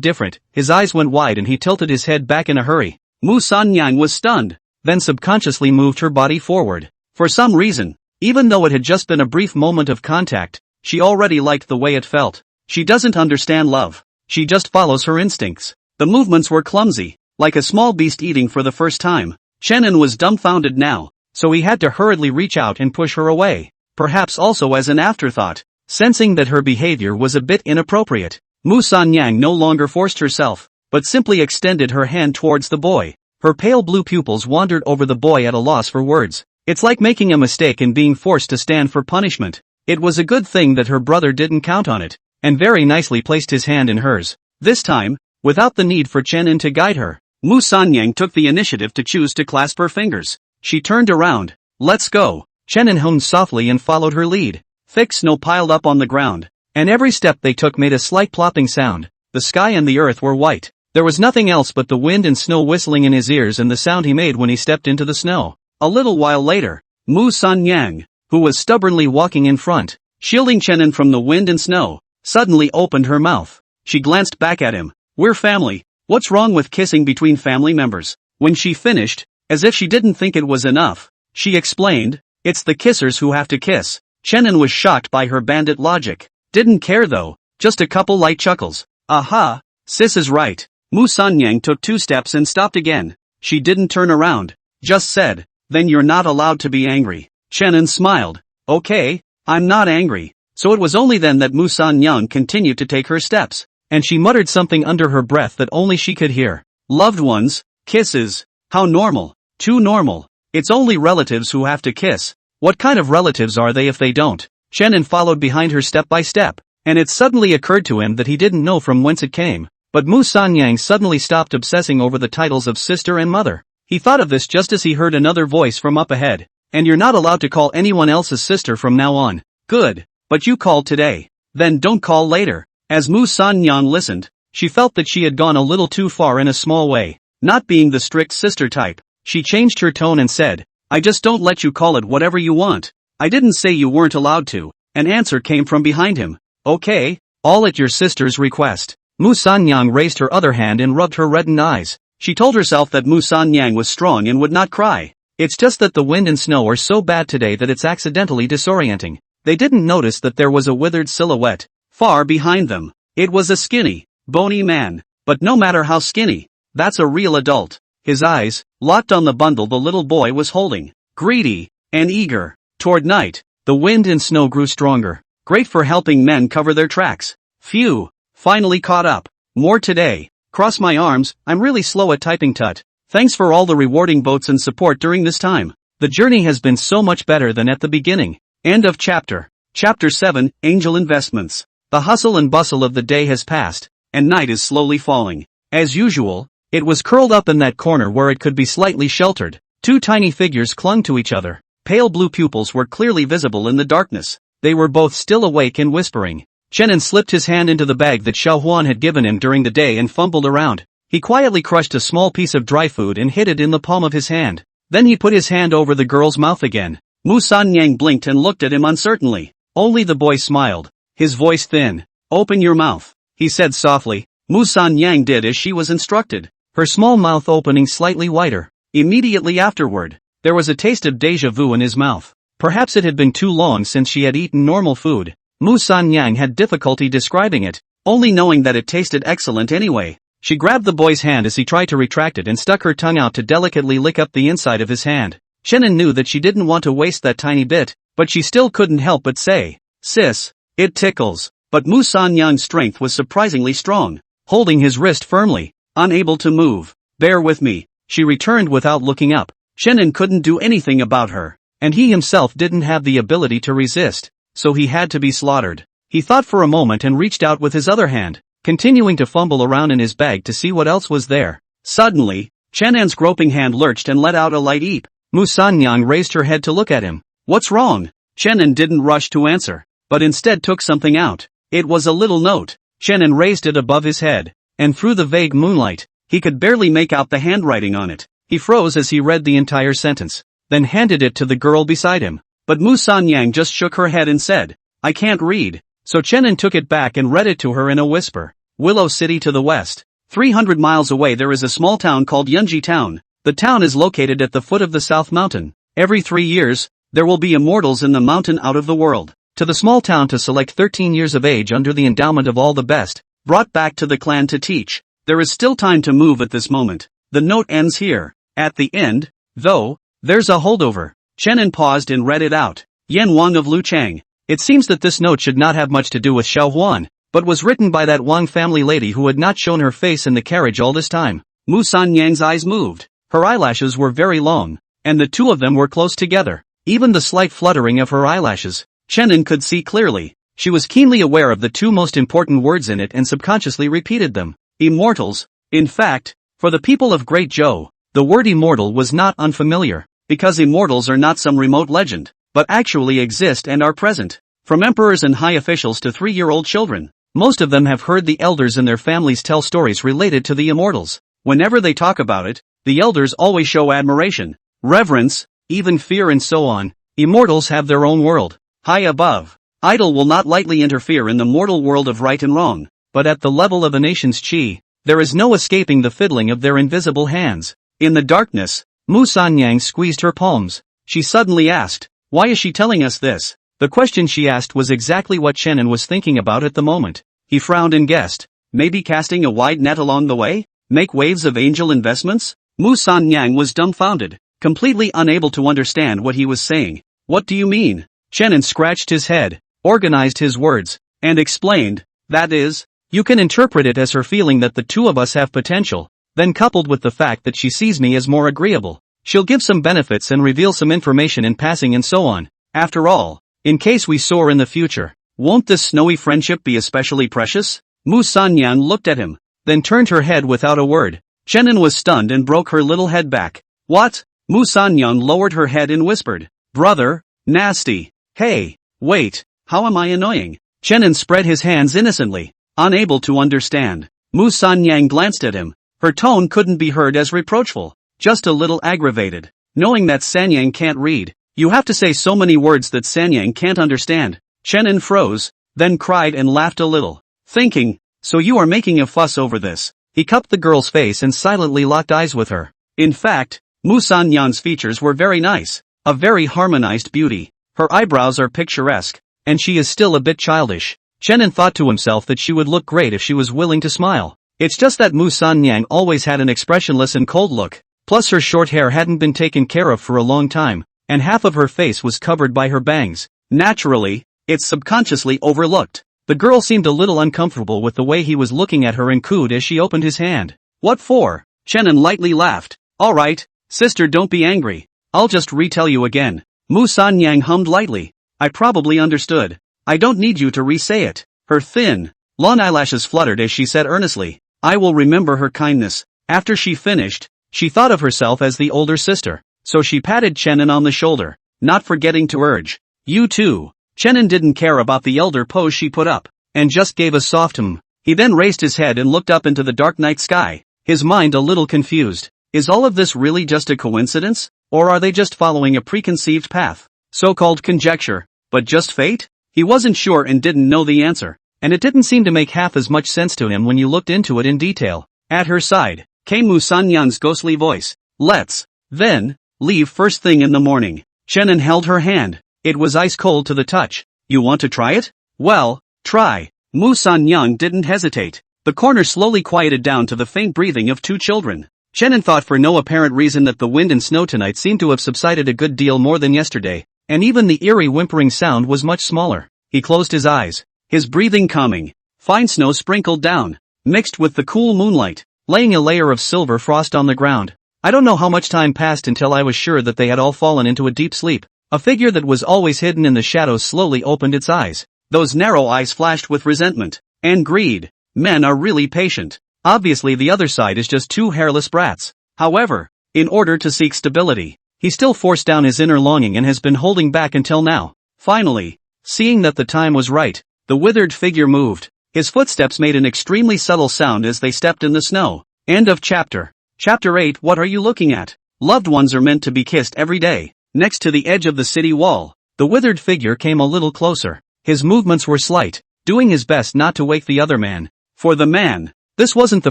different, his eyes went wide and he tilted his head back in a hurry. Mu Sanyang was stunned, then subconsciously moved her body forward. For some reason, even though it had just been a brief moment of contact, she already liked the way it felt. She doesn't understand love. She just follows her instincts. The movements were clumsy, like a small beast eating for the first time. Chenin was dumbfounded now, so he had to hurriedly reach out and push her away, perhaps also as an afterthought, sensing that her behavior was a bit inappropriate. Mu Sanyang no longer forced herself, but simply extended her hand towards the boy. Her pale blue pupils wandered over the boy at a loss for words. It's like making a mistake and being forced to stand for punishment. It was a good thing that her brother didn't count on it, and very nicely placed his hand in hers. This time, without the need for Chenin to guide her, Mu Sanyang took the initiative to choose to clasp her fingers. She turned around. Let's go. Chenin hummed softly and followed her lead. Thick snow piled up on the ground, and every step they took made a slight plopping sound. The sky and the earth were white. There was nothing else but the wind and snow whistling in his ears and the sound he made when he stepped into the snow. A little while later, Mu Sanyang, who was stubbornly walking in front, shielding Chenin from the wind and snow, suddenly opened her mouth. She glanced back at him. We're family. What's wrong with kissing between family members? When she finished, as if she didn't think it was enough, she explained, it's the kissers who have to kiss. Chenin was shocked by her bandit logic. Didn't care though, just a couple light chuckles. Aha, sis is right. Mu Sanyang took 2 steps and stopped again. She didn't turn around, just said, Then you're not allowed to be angry. Chenin smiled. Okay, I'm not angry. So it was only then that Musan Yang continued to take her steps, and she muttered something under her breath that only she could hear. Loved ones, kisses. How normal. Too normal. It's only relatives who have to kiss. What kind of relatives are they if they don't? Chenin followed behind her step by step, and it suddenly occurred to him that he didn't know from whence it came. But Musan Yang suddenly stopped obsessing over the titles of sister and mother. He thought of this just as he heard another voice from up ahead. And you're not allowed to call anyone else's sister from now on. Good. But you called today. Then don't call later. As Musan Yang listened, she felt that she had gone a little too far in a small way. Not being the strict sister type, she changed her tone and said, I just don't let you call it whatever you want. I didn't say you weren't allowed to. An answer came from behind him. Okay, all at your sister's request. Musan Yang raised her other hand and rubbed her reddened eyes. She told herself that Musan Yang was strong and would not cry. It's just that the wind and snow are so bad today that it's accidentally disorienting. They didn't notice that there was a withered silhouette far behind them. It was a skinny, bony man. But no matter how skinny, that's a real adult. His eyes, locked on the bundle the little boy was holding, greedy and eager. Toward night, the wind and snow grew stronger, great for helping men cover their tracks. Phew, finally caught up. More today. Cross my arms, I'm really slow at typing tut. Thanks for all the rewarding votes and support during this time. The journey has been so much better than at the beginning. End of chapter. Chapter 7, Angel Investments. The hustle and bustle of the day has passed, and night is slowly falling. As usual, it was curled up in that corner where it could be slightly sheltered. Two tiny figures clung to each other. Pale blue pupils were clearly visible in the darkness. They were both still awake and whispering. Chenin slipped his hand into the bag that Xiao Huan had given him during the day and fumbled around. He quietly crushed a small piece of dry food and hid it in the palm of his hand. Then he put his hand over the girl's mouth again. Musan Yang blinked and looked at him uncertainly. Only the boy smiled, his voice thin. Open your mouth, he said softly. Musan Yang did as she was instructed, her small mouth opening slightly wider. Immediately afterward, there was a taste of déjà vu in his mouth. Perhaps it had been too long since she had eaten normal food. Musan Yang had difficulty describing it, only knowing that it tasted excellent anyway. She grabbed the boy's hand as he tried to retract it and stuck her tongue out to delicately lick up the inside of his hand. Chenin knew that she didn't want to waste that tiny bit, but she still couldn't help but say, Sis, it tickles. But Musan Yang's strength was surprisingly strong, holding his wrist firmly, unable to move. Bear with me, she returned without looking up. Chenin couldn't do anything about her, and he himself didn't have the ability to resist, so he had to be slaughtered. He thought for a moment and reached out with his other hand, continuing to fumble around in his bag to see what else was there. Suddenly, Chenin's groping hand lurched and let out a light eep. Musan Yang raised her head to look at him. What's wrong? Chenin didn't rush to answer, but instead took something out. It was a little note. Chenin raised it above his head, and through the vague moonlight, he could barely make out the handwriting on it. He froze as he read the entire sentence, then handed it to the girl beside him. But Musan Yang just shook her head and said, I can't read. So Chenin took it back and read it to her in a whisper. Willow City to the west. 300 miles away there is a small town called Yunji Town. The town is located at the foot of the South Mountain. Every 3 years, there will be immortals in the mountain out of the world. To the small town to select 13 years of age under the endowment of all the best, brought back to the clan to teach. There is still time to move at this moment. The note ends here. At the end, though, there's a holdover. Chenin paused and read it out. Yan Wang of Luchang. It seems that this note should not have much to do with Xiao Huan, but was written by that Wang family lady who had not shown her face in the carriage all this time. Musan Yang's eyes moved. Her eyelashes were very long, and the two of them were close together. Even the slight fluttering of her eyelashes, Chenin could see clearly. She was keenly aware of the two most important words in it and subconsciously repeated them. Immortals. In fact, for the people of Great Zhou, the word immortal was not unfamiliar, because immortals are not some remote legend, but actually exist and are present. From emperors and high officials to 3-year-old children, most of them have heard the elders in their families tell stories related to the immortals. Whenever they talk about it, the elders always show admiration, reverence, even fear and so on. Immortals have their own world, high above. Idol will not lightly interfere in the mortal world of right and wrong, but at the level of a nation's chi, there is no escaping the fiddling of their invisible hands. In the darkness, Musan Yang squeezed her palms. She suddenly asked, why is she telling us this? The question she asked was exactly what Chenin was thinking about at the moment. He frowned and guessed, maybe casting a wide net along the way? Make waves of angel investments? Musan Yang was dumbfounded, completely unable to understand what he was saying. What do you mean? Chenin scratched his head, organized his words, and explained, that is, you can interpret it as her feeling that the two of us have potential, then coupled with the fact that she sees me as more agreeable. She'll give some benefits and reveal some information in passing and so on. After all, in case we soar in the future, won't this snowy friendship be especially precious? Mu Sanyang looked at him, then turned her head without a word. Chenin was stunned and broke her little head back. What? Mu Sanyang lowered her head and whispered, brother, nasty. Hey, wait, how am I annoying? Chenin spread his hands innocently, unable to understand. Mu Sanyang glanced at him. Her tone couldn't be heard as reproachful, just a little aggravated. Knowing that Sanyang can't read, you have to say so many words that Sanyang can't understand. Chenin froze, then cried and laughed a little, thinking, so you are making a fuss over this. He cupped the girl's face and silently locked eyes with her. In fact, Mu Sanyang's features were very nice, a very harmonized beauty. Her eyebrows are picturesque, and she is still a bit childish. Chenin thought to himself that she would look great if she was willing to smile. It's just that Mu Sanyang always had an expressionless and cold look, plus her short hair hadn't been taken care of for a long time, and half of her face was covered by her bangs. Naturally, it's subconsciously overlooked. The girl seemed a little uncomfortable with the way he was looking at her and cooed as she opened his hand. What for? Chenin lightly laughed. Alright, sister, don't be angry. I'll just retell you again. Mu Sanyang hummed lightly. I probably understood. I don't need you to re-say it. Her thin, long eyelashes fluttered as she said earnestly, I will remember her kindness. After she finished, she thought of herself as the older sister, so she patted Chenin on the shoulder, not forgetting to urge, you too. Chenin didn't care about the elder pose she put up, and just gave a soft He then raised his head and looked up into the dark night sky, his mind a little confused. Is all of this really just a coincidence, or are they just following a preconceived path? So-called conjecture, but just fate? He wasn't sure and didn't know the answer, and it didn't seem to make half as much sense to him when you looked into it in detail. At her side, came Mu Sanyang's ghostly voice. Let's, then, leave first thing in the morning. Chenin held her hand. It was ice cold to the touch. You want to try it? Well, try. Mu Sanyang didn't hesitate. The corner slowly quieted down to the faint breathing of two children. Chenin thought for no apparent reason that the wind and snow tonight seemed to have subsided a good deal more than yesterday, and even the eerie whimpering sound was much smaller. He closed his eyes, his breathing calming. Fine snow sprinkled down, mixed with the cool moonlight, laying a layer of silver frost on the ground. I don't know how much time passed until I was sure that they had all fallen into a deep sleep. A figure that was always hidden in the shadows slowly opened its eyes. Those narrow eyes flashed with resentment and greed. Men are really patient. Obviously the other side is just two hairless brats. However, in order to seek stability, he still forced down his inner longing and has been holding back until now. Finally, seeing that the time was right, the withered figure moved. His footsteps made an extremely subtle sound as they stepped in the snow. End of chapter. Chapter 8. What are you looking at? Loved ones are meant to be kissed every day. Next to the edge of the city wall, the withered figure came a little closer. His movements were slight, doing his best not to wake the other man. For the man, this wasn't the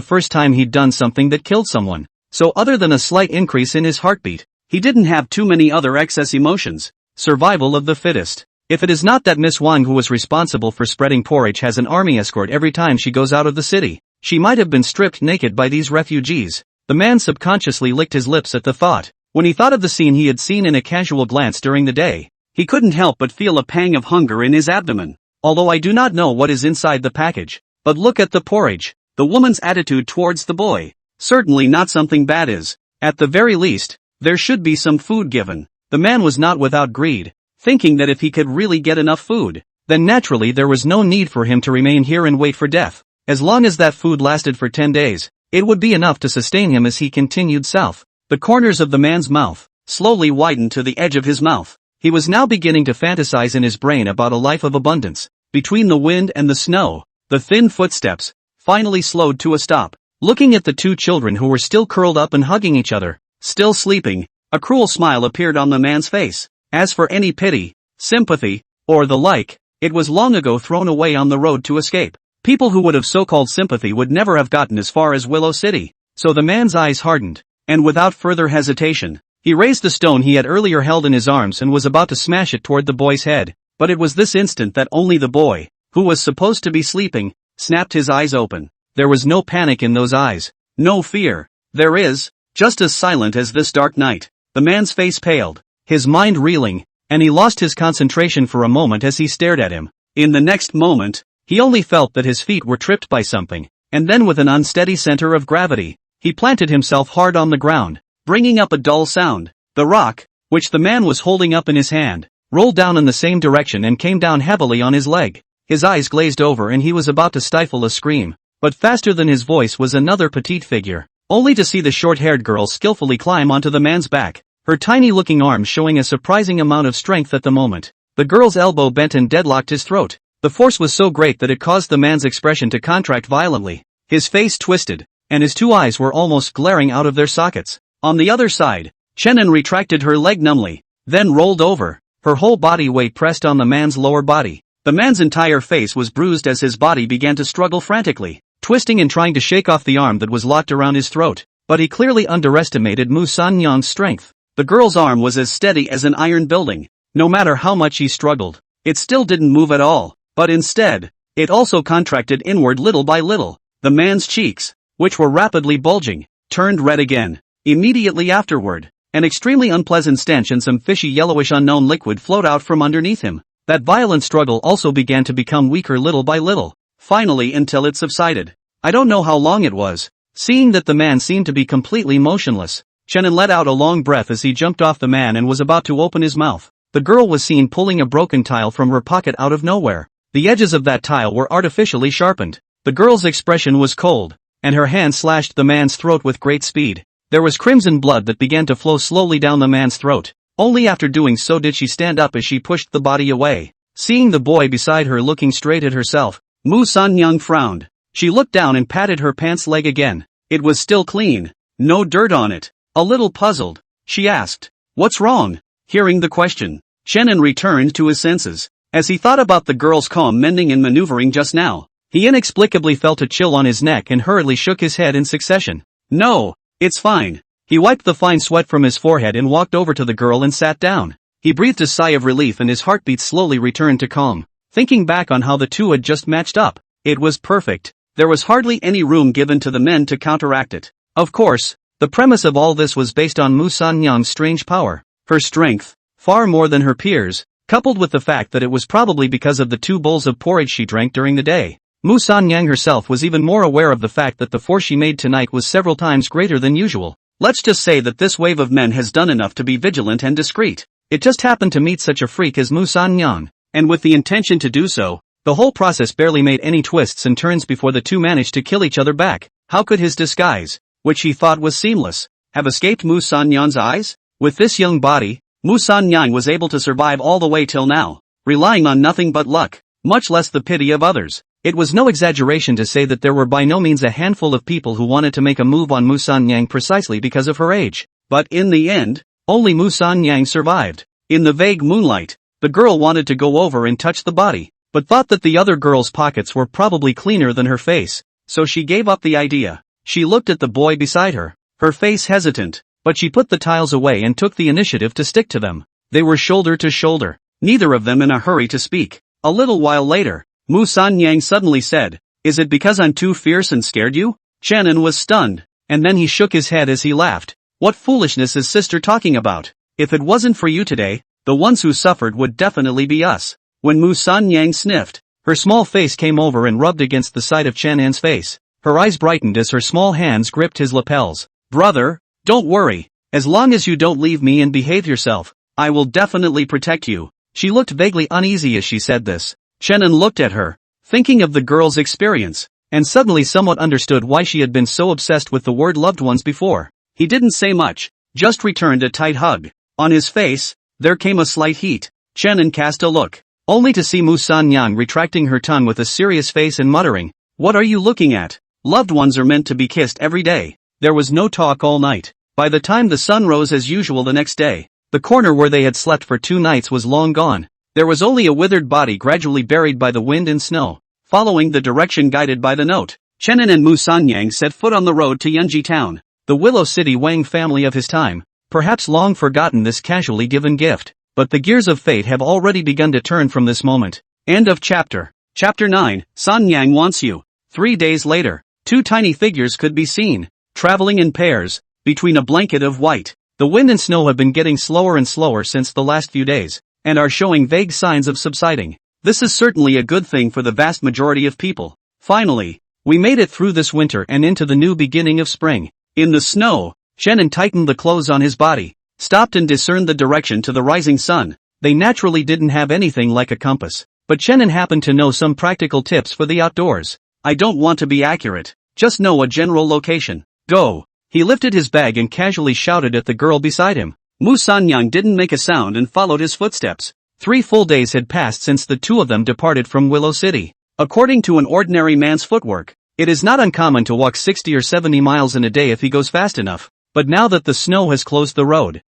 first time he'd done something that killed someone, so other than a slight increase in his heartbeat, he didn't have too many other excess emotions. Survival of the fittest. If it is not that Miss Wang, who was responsible for spreading porridge, has an army escort every time she goes out of the city, she might have been stripped naked by these refugees. The man subconsciously licked his lips at the thought. When he thought of the scene he had seen in a casual glance during the day, he couldn't help but feel a pang of hunger in his abdomen. Although I do not know what is inside the package, but look at the porridge. The woman's attitude towards the boy. Certainly not something bad is. At the very least, there should be some food given. The man was not without greed, thinking that if he could really get enough food, then naturally there was no need for him to remain here and wait for death. As long as that food lasted for 10 days, it would be enough to sustain him as he continued south. The corners of the man's mouth slowly widened to the edge of his mouth. He was now beginning to fantasize in his brain about a life of abundance. Between the wind and the snow, the thin footsteps finally slowed to a stop. Looking at the two children who were still curled up and hugging each other, still sleeping, a cruel smile appeared on the man's face. As for any pity, sympathy, or the like, it was long ago thrown away on the road to escape. People who would have so-called sympathy would never have gotten as far as Willow City. So the man's eyes hardened, and without further hesitation, he raised the stone he had earlier held in his arms and was about to smash it toward the boy's head. But it was this instant that only the boy, who was supposed to be sleeping, snapped his eyes open. There was no panic in those eyes, no fear. There is, just as silent as this dark night. The man's face paled, his mind reeling, and he lost his concentration for a moment as he stared at him. In the next moment, he only felt that his feet were tripped by something, and then with an unsteady center of gravity, he planted himself hard on the ground, bringing up a dull sound. The rock, which the man was holding up in his hand, rolled down in the same direction and came down heavily on his leg. His eyes glazed over and he was about to stifle a scream, but faster than his voice was another petite figure, only to see the short-haired girl skillfully climb onto the man's back, her tiny-looking arms showing a surprising amount of strength at the moment. The girl's elbow bent and deadlocked his throat. The force was so great that it caused the man's expression to contract violently. His face twisted, and his two eyes were almost glaring out of their sockets. On the other side, Chenin retracted her leg numbly, then rolled over, her whole body weight pressed on the man's lower body. The man's entire face was bruised as his body began to struggle frantically, twisting and trying to shake off the arm that was locked around his throat. But he clearly underestimated Mu Sanyang's strength. The girl's arm was as steady as an iron building. No matter how much he struggled, it still didn't move at all, but instead, it also contracted inward little by little. The man's cheeks, which were rapidly bulging, turned red again. Immediately afterward, an extremely unpleasant stench and some fishy yellowish unknown liquid flowed out from underneath him. That violent struggle also began to become weaker little by little, finally until it subsided. I don't know how long it was. Seeing that the man seemed to be completely motionless, Chenin let out a long breath as he jumped off the man and was about to open his mouth. The girl was seen pulling a broken tile from her pocket out of nowhere. The edges of that tile were artificially sharpened. The girl's expression was cold, and her hand slashed the man's throat with great speed. There was crimson blood that began to flow slowly down the man's throat. Only after doing so did she stand up as she pushed the body away. Seeing the boy beside her looking straight at herself, Mu Sanyang frowned. She looked down and patted her pants leg again. It was still clean, no dirt on it. A little puzzled, she asked, "What's wrong?" Hearing the question, Chenin returned to his senses. As he thought about the girl's calm mending and maneuvering just now, he inexplicably felt a chill on his neck and hurriedly shook his head in succession. "No, it's fine." He wiped the fine sweat from his forehead and walked over to the girl and sat down. He breathed a sigh of relief and his heartbeat slowly returned to calm. Thinking back on how the two had just matched up, it was perfect. There was hardly any room given to the men to counteract it. Of course, the premise of all this was based on Mu Sanyang's strange power. Her strength, far more than her peers, coupled with the fact that it was probably because of the 2 bowls of porridge she drank during the day. Mu Sanyang herself was even more aware of the fact that the force she made tonight was several times greater than usual. Let's just say that this wave of men has done enough to be vigilant and discreet. It just happened to meet such a freak as Mu Sanyang, and with the intention to do so, the whole process barely made any twists and turns before the two managed to kill each other back. How could his disguise, which he thought was seamless, have escaped Mu Sanyang's eyes? With this young body, Mu Sanyang was able to survive all the way till now, relying on nothing but luck, much less the pity of others. It was no exaggeration to say that there were by no means a handful of people who wanted to make a move on Mu Sanyang precisely because of her age. But in the end, only Mu Sanyang survived. In the vague moonlight, the girl wanted to go over and touch the body, but thought that the other girl's pockets were probably cleaner than her face, so she gave up the idea. She looked at the boy beside her, her face hesitant, but she put the tiles away and took the initiative to stick to them. They were shoulder to shoulder, neither of them in a hurry to speak. A little while later, Mu Sanyang suddenly said, "Is it because I'm too fierce and scared you?" Chenin was stunned, and then he shook his head as he laughed. What foolishness is sister talking about? If it wasn't for you today, the ones who suffered would definitely be us. When Mu Sanyang sniffed, her small face came over and rubbed against the side of Chenin's face. Her eyes brightened as her small hands gripped his lapels. "Brother, don't worry. As long as you don't leave me and behave yourself, I will definitely protect you." She looked vaguely uneasy as she said this. Chenin looked at her, thinking of the girl's experience, and suddenly somewhat understood why she had been so obsessed with the word loved ones before. He didn't say much, just returned a tight hug. On his face, there came a slight heat. Chenin cast a look, only to see Mu Sanyang retracting her tongue with a serious face and muttering, "What are you looking at? Loved ones are meant to be kissed every day." There was no talk all night. By the time the sun rose as usual the next day, the corner where they had slept for 2 nights was long gone. There was only a withered body gradually buried by the wind and snow. Following the direction guided by the note, Chenin and Mu Sanyang set foot on the road to Yunji town. The Willow City Wang family of his time, perhaps long forgotten this casually given gift, but the gears of fate have already begun to turn from this moment. End of chapter. Chapter 9, Sanyang wants you. 3 days later, 2 tiny figures could be seen, traveling in pairs, between a blanket of white The wind and snow have been getting slower and slower since the last few days, and are showing vague signs of subsiding. This is certainly a good thing for the vast majority of people. Finally, we made it through this winter and into the new beginning of spring. In the snow, Shannon tightened the clothes on his body, stopped and discerned the direction to the rising sun. They naturally didn't have anything like a compass, but Shannon happened to know some practical tips for the outdoors. I don't want to be accurate, just know a general location. Go! He lifted his bag and casually shouted at the girl beside him. Mu Sanyang didn't make a sound and followed his footsteps. 3 full days had passed since the two of them departed from Willow City. According to an ordinary man's footwork, it is not uncommon to walk 60 or 70 miles in a day if he goes fast enough. But now that the snow has closed the road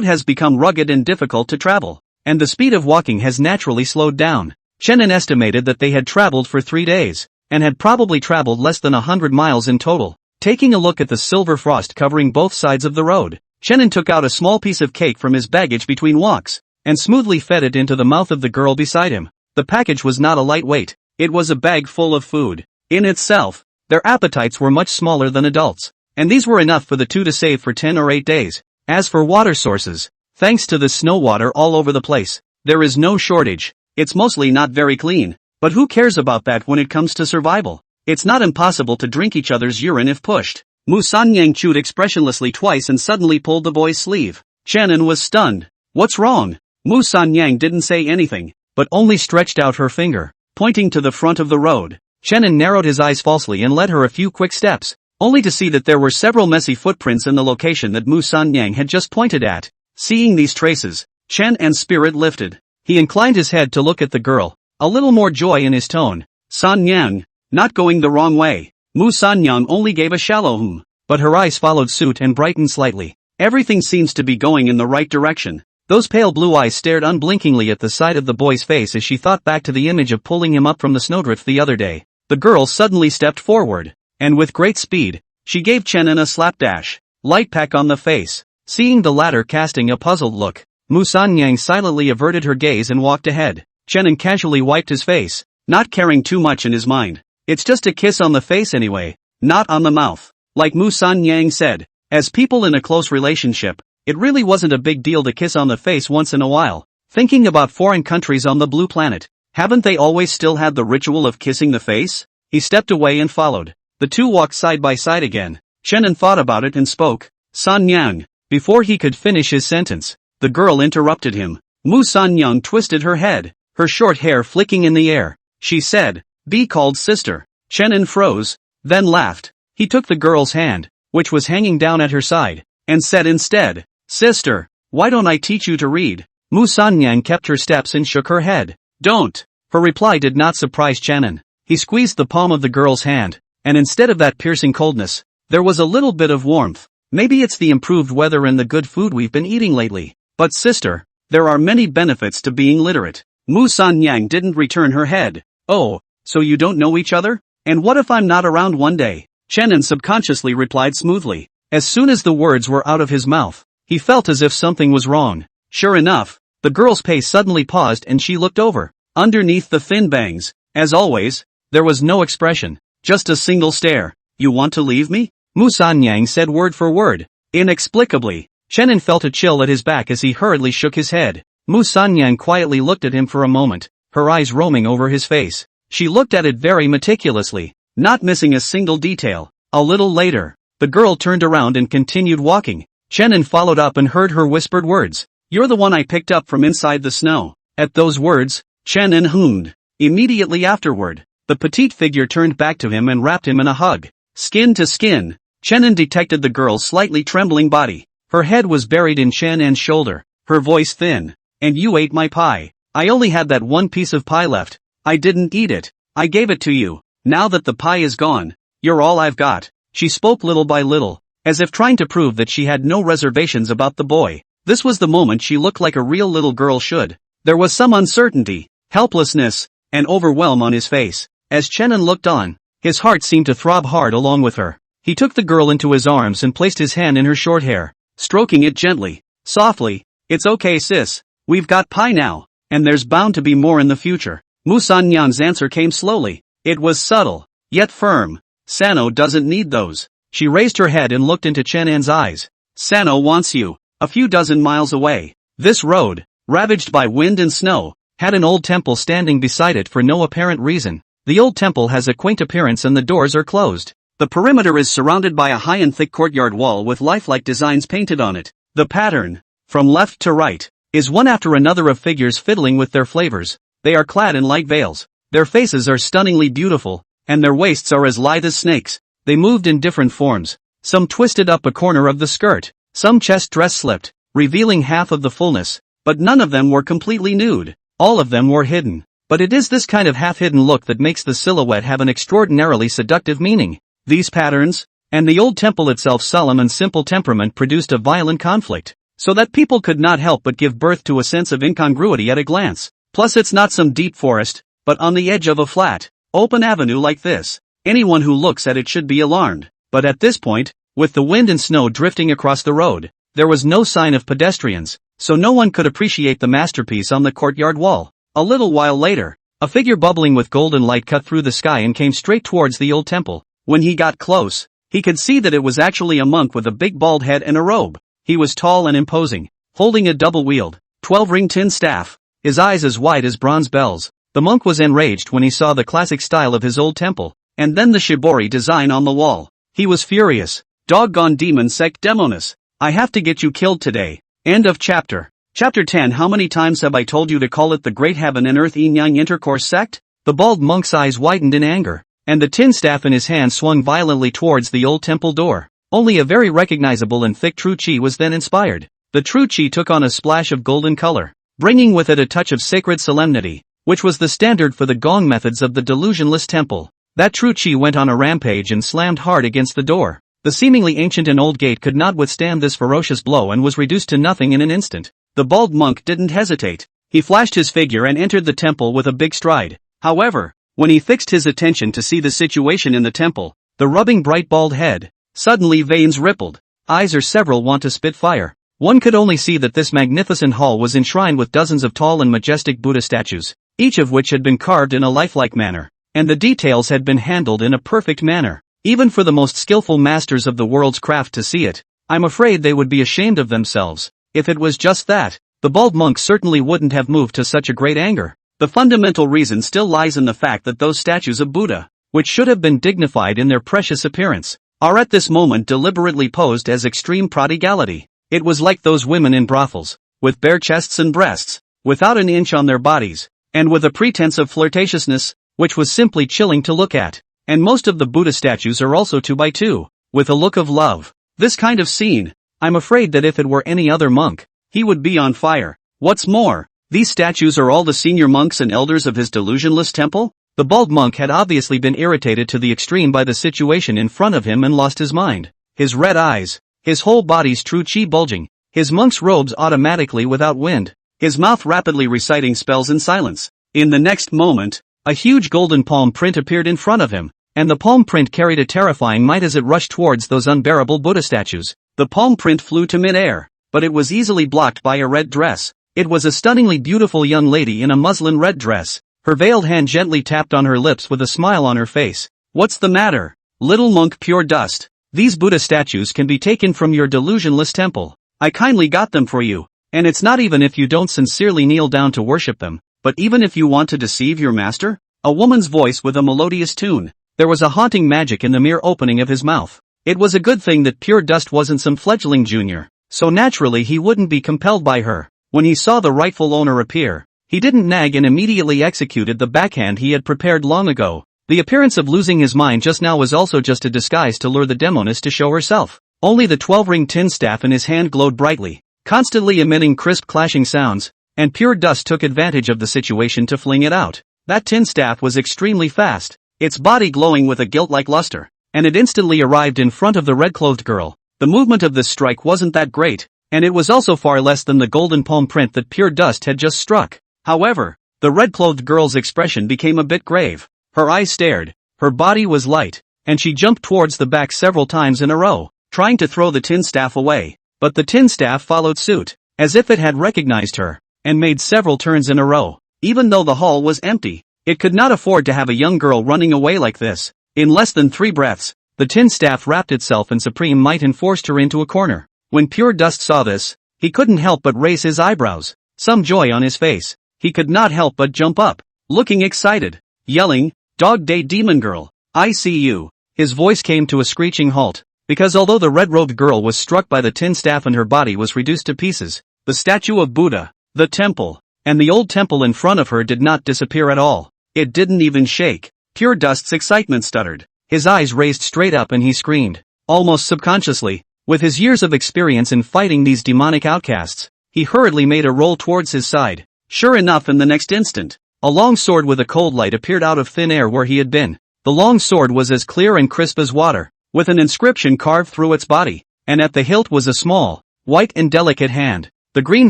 has become rugged and difficult to travel, and the speed of walking has naturally slowed down. Shannon estimated that they had traveled for 3 days, and had probably traveled less than 100 miles in total. Taking a look at the silver frost covering both sides of the road, Shannon took out a small piece of cake from his baggage between walks, and smoothly fed it into the mouth of the girl beside him. The package was not a lightweight, it was a bag full of food. In itself, their appetites were much smaller than adults, and these were enough for the two to save for 10 or 8 days. As for water sources, thanks to the snow water all over the place, there is no shortage. It's mostly not very clean, but who cares about that when it comes to survival? It's not impossible to drink each other's urine if pushed. Mu Sanyang chewed expressionlessly twice and suddenly pulled the boy's sleeve. Shannon was stunned. What's wrong? Mu Sanyang didn't say anything, but only stretched out her finger, pointing to the front of the road. Shannon narrowed his eyes falsely and led her a few quick steps, only to see that there were several messy footprints in the location that Mu Sanyang had just pointed at. Seeing these traces, Shannon's spirit lifted. He inclined his head to look at the girl, a little more joy in his tone. Sanyang, not going the wrong way. Mu Sanyang only gave a shallow but her eyes followed suit and brightened slightly. Everything seems to be going in the right direction. Those pale blue eyes stared unblinkingly at the side of the boy's face as she thought back to the image of pulling him up from the snowdrift the other day. The girl suddenly stepped forward, and with great speed, she gave Shannon a slapdash, light peck on the face. Seeing the latter casting a puzzled look, Mu Sanyang silently averted her gaze and walked ahead. Shannon casually wiped his face, not caring too much in his mind. It's just a kiss on the face anyway, not on the mouth. Like Mu Sanyang said, as people in a close relationship, it really wasn't a big deal to kiss on the face once in a while. Thinking about foreign countries on the blue planet, haven't they always still had the ritual of kissing the face? He stepped away and followed. The two walked side by side again. Shannon thought about it and spoke. Sanyang. Before he could finish his sentence, the girl interrupted him. Mu Sanyang twisted her head, her short hair flicking in the air. She said, "Be called sister." Shannon froze, then laughed. He took the girl's hand, which was hanging down at her side, and said instead, "Sister, why don't I teach you to read?" Mu Sanyang kept her steps and shook her head. "Don't." Her reply did not surprise Shannon. He squeezed the palm of the girl's hand, and instead of that piercing coldness, there was a little bit of warmth. Maybe it's the improved weather and the good food we've been eating lately. But sister, there are many benefits to being literate. Mu Sanyang didn't return her head. "Oh, so you don't know each other? And what if I'm not around one day?" Shannon subconsciously replied smoothly. As soon as the words were out of his mouth, he felt as if something was wrong. Sure enough, the girl's pace suddenly paused and she looked over. Underneath the thin bangs, as always, there was no expression, just a single stare. "You want to leave me?" Mu Sanyang said word for word. Inexplicably, Shannon felt a chill at his back as he hurriedly shook his head. Mu Sanyang quietly looked at him for a moment, her eyes roaming over his face. She looked at it very meticulously, not missing a single detail. A little later, the girl turned around and continued walking. Shannon followed up and heard her whispered words. "You're the one I picked up from inside the snow." At those words, Shannon hummed. Immediately afterward, the petite figure turned back to him and wrapped him in a hug. Skin to skin, Shannon detected the girl's slightly trembling body. Her head was buried in Shannon's shoulder, her voice thin. "And you ate my pie. I only had that one piece of pie left. I didn't eat it. I gave it to you. Now that the pie is gone, you're all I've got." She spoke little by little, as if trying to prove that she had no reservations about the boy. This was the moment she looked like a real little girl should. There was some uncertainty, helplessness, and overwhelm on his face. As Shannon looked on, his heart seemed to throb hard along with her. He took the girl into his arms and placed his hand in her short hair, stroking it gently, softly. "It's okay sis, we've got pie now, and there's bound to be more in the future." Mu Sanyang's answer came slowly. It was subtle, yet firm. "Sano doesn't need those." She raised her head and looked into Shannon's eyes. "Sano wants you. a few dozen miles away. This road, ravaged by wind and snow, had an old temple standing beside it for no apparent reason. The old temple has a quaint appearance and the doors are closed. The perimeter is surrounded by a high and thick courtyard wall with lifelike designs painted on it. The pattern, from left to right, is one after another of figures fiddling with their flavors. They are clad in light veils. Their faces are stunningly beautiful, and their waists are as lithe as snakes. They moved in different forms. Some twisted up a corner of the skirt, some chest dress slipped, revealing half of the fullness, but none of them were completely nude. All of them were hidden. But it is this kind of half-hidden look that makes the silhouette have an extraordinarily seductive meaning. These patterns, and the old temple itself's solemn and simple temperament produced a violent conflict, so that people could not help but give birth to a sense of incongruity at a glance. Plus it's not some deep forest, but on the edge of a flat, open avenue like this. Anyone who looks at it should be alarmed. But at this point, with the wind and snow drifting across the road, there was no sign of pedestrians, so no one could appreciate the masterpiece on the courtyard wall. A little while later, a figure bubbling with golden light cut through the sky and came straight towards the old temple. When he got close, he could see that it was actually a monk with a big bald head and a robe. He was tall and imposing, holding a double-wheeled, 12-ring tin staff, his eyes as wide as bronze bells. The monk was enraged when he saw the classic style of his old temple, and then the shibori design on the wall. He was furious. Doggone demon sect demoness. I have to get you killed today. End of chapter. Chapter 10. How many times have I told you to call it the Great Heaven and Earth Yin-Yang Intercourse sect? The bald monk's eyes widened in anger, and the tin staff in his hand swung violently towards the old temple door. Only a very recognizable and thick true chi was then inspired. The true chi took on a splash of golden color, bringing with it a touch of sacred solemnity, which was the standard for the gong methods of the delusionless temple. That true chi went on a rampage and slammed hard against the door. The seemingly ancient and old gate could not withstand this ferocious blow and was reduced to nothing in an instant. The bald monk didn't hesitate. He flashed his figure and entered the temple with a big stride. However, when he fixed his attention to see the situation in the temple, the rubbing bright bald head, suddenly veins rippled, eyes or several want to spit fire. One could only see that this magnificent hall was enshrined with dozens of tall and majestic Buddha statues, each of which had been carved in a lifelike manner, and the details had been handled in a perfect manner. Even for the most skillful masters of the world's craft to see it, I'm afraid they would be ashamed of themselves. If it was just that, the bald monk certainly wouldn't have moved to such a great anger. The fundamental reason still lies in the fact that those statues of Buddha, which should have been dignified in their precious appearance, are at this moment deliberately posed as extreme prodigality. It was like those women in brothels, with bare chests and breasts, without an inch on their bodies, and with a pretense of flirtatiousness, which was simply chilling to look at. And most of the Buddha statues are also 2x2, with a look of love. This kind of scene, I'm afraid that if it were any other monk, he would be on fire. What's more, these statues are all the senior monks and elders of his delusionless temple? The bald monk had obviously been irritated to the extreme by the situation in front of him and lost his mind. His red eyes, his whole body's true chi bulging, his monk's robes automatically without wind, his mouth rapidly reciting spells in silence. In the next moment, a huge golden palm print appeared in front of him, and the palm print carried a terrifying might as it rushed towards those unbearable Buddha statues. The palm print flew to mid-air, but it was easily blocked by a red dress. It was a stunningly beautiful young lady in a muslin red dress. Her veiled hand gently tapped on her lips with a smile on her face. What's the matter, little monk pure dust? These Buddha statues can be taken from your delusionless temple. I kindly got them for you, and it's not even if you don't sincerely kneel down to worship them, but even if you want to deceive your master? A woman's voice with a melodious tune. There was a haunting magic in the mere opening of his mouth. It was a good thing that Pure Dust wasn't some fledgling junior, so naturally he wouldn't be compelled by her. When he saw the rightful owner appear, he didn't nag and immediately executed the backhand he had prepared long ago. The appearance of losing his mind just now was also just a disguise to lure the demoness to show herself. Only the 12-ring tin staff in his hand glowed brightly, constantly emitting crisp clashing sounds, and Pure Dust took advantage of the situation to fling it out. That tin staff was extremely fast, its body glowing with a gilt-like luster, and it instantly arrived in front of the red-clothed girl. The movement of this strike wasn't that great, and it was also far less than the golden palm print that Pure Dust had just struck. However, the red-clothed girl's expression became a bit grave. Her eyes stared, her body was light, and she jumped towards the back several times in a row, trying to throw the tin staff away. But the tin staff followed suit, as if it had recognized her, and made several turns in a row. Even though the hall was empty, it could not afford to have a young girl running away like this. In less than 3 breaths, the tin staff wrapped itself in supreme might and forced her into a corner. When Pure Dust saw this, He couldn't help but raise his eyebrows, some joy on his face. He could not help but jump up, looking excited, yelling, "Dog Day Demon Girl, I see you." His voice came to a screeching halt, because although the red-robed girl was struck by the tin staff and her body was reduced to pieces, the statue of Buddha, the temple, and the old temple in front of her did not disappear at all. It didn't even shake. Pure Dust's excitement stuttered. His eyes raised straight up and he screamed, almost subconsciously. With his years of experience in fighting these demonic outcasts, he hurriedly made a roll towards his side. Sure enough, in the next instant, a long sword with a cold light appeared out of thin air where he had been. The long sword was as clear and crisp as water, with an inscription carved through its body, and at the hilt was a small, white and delicate hand. The green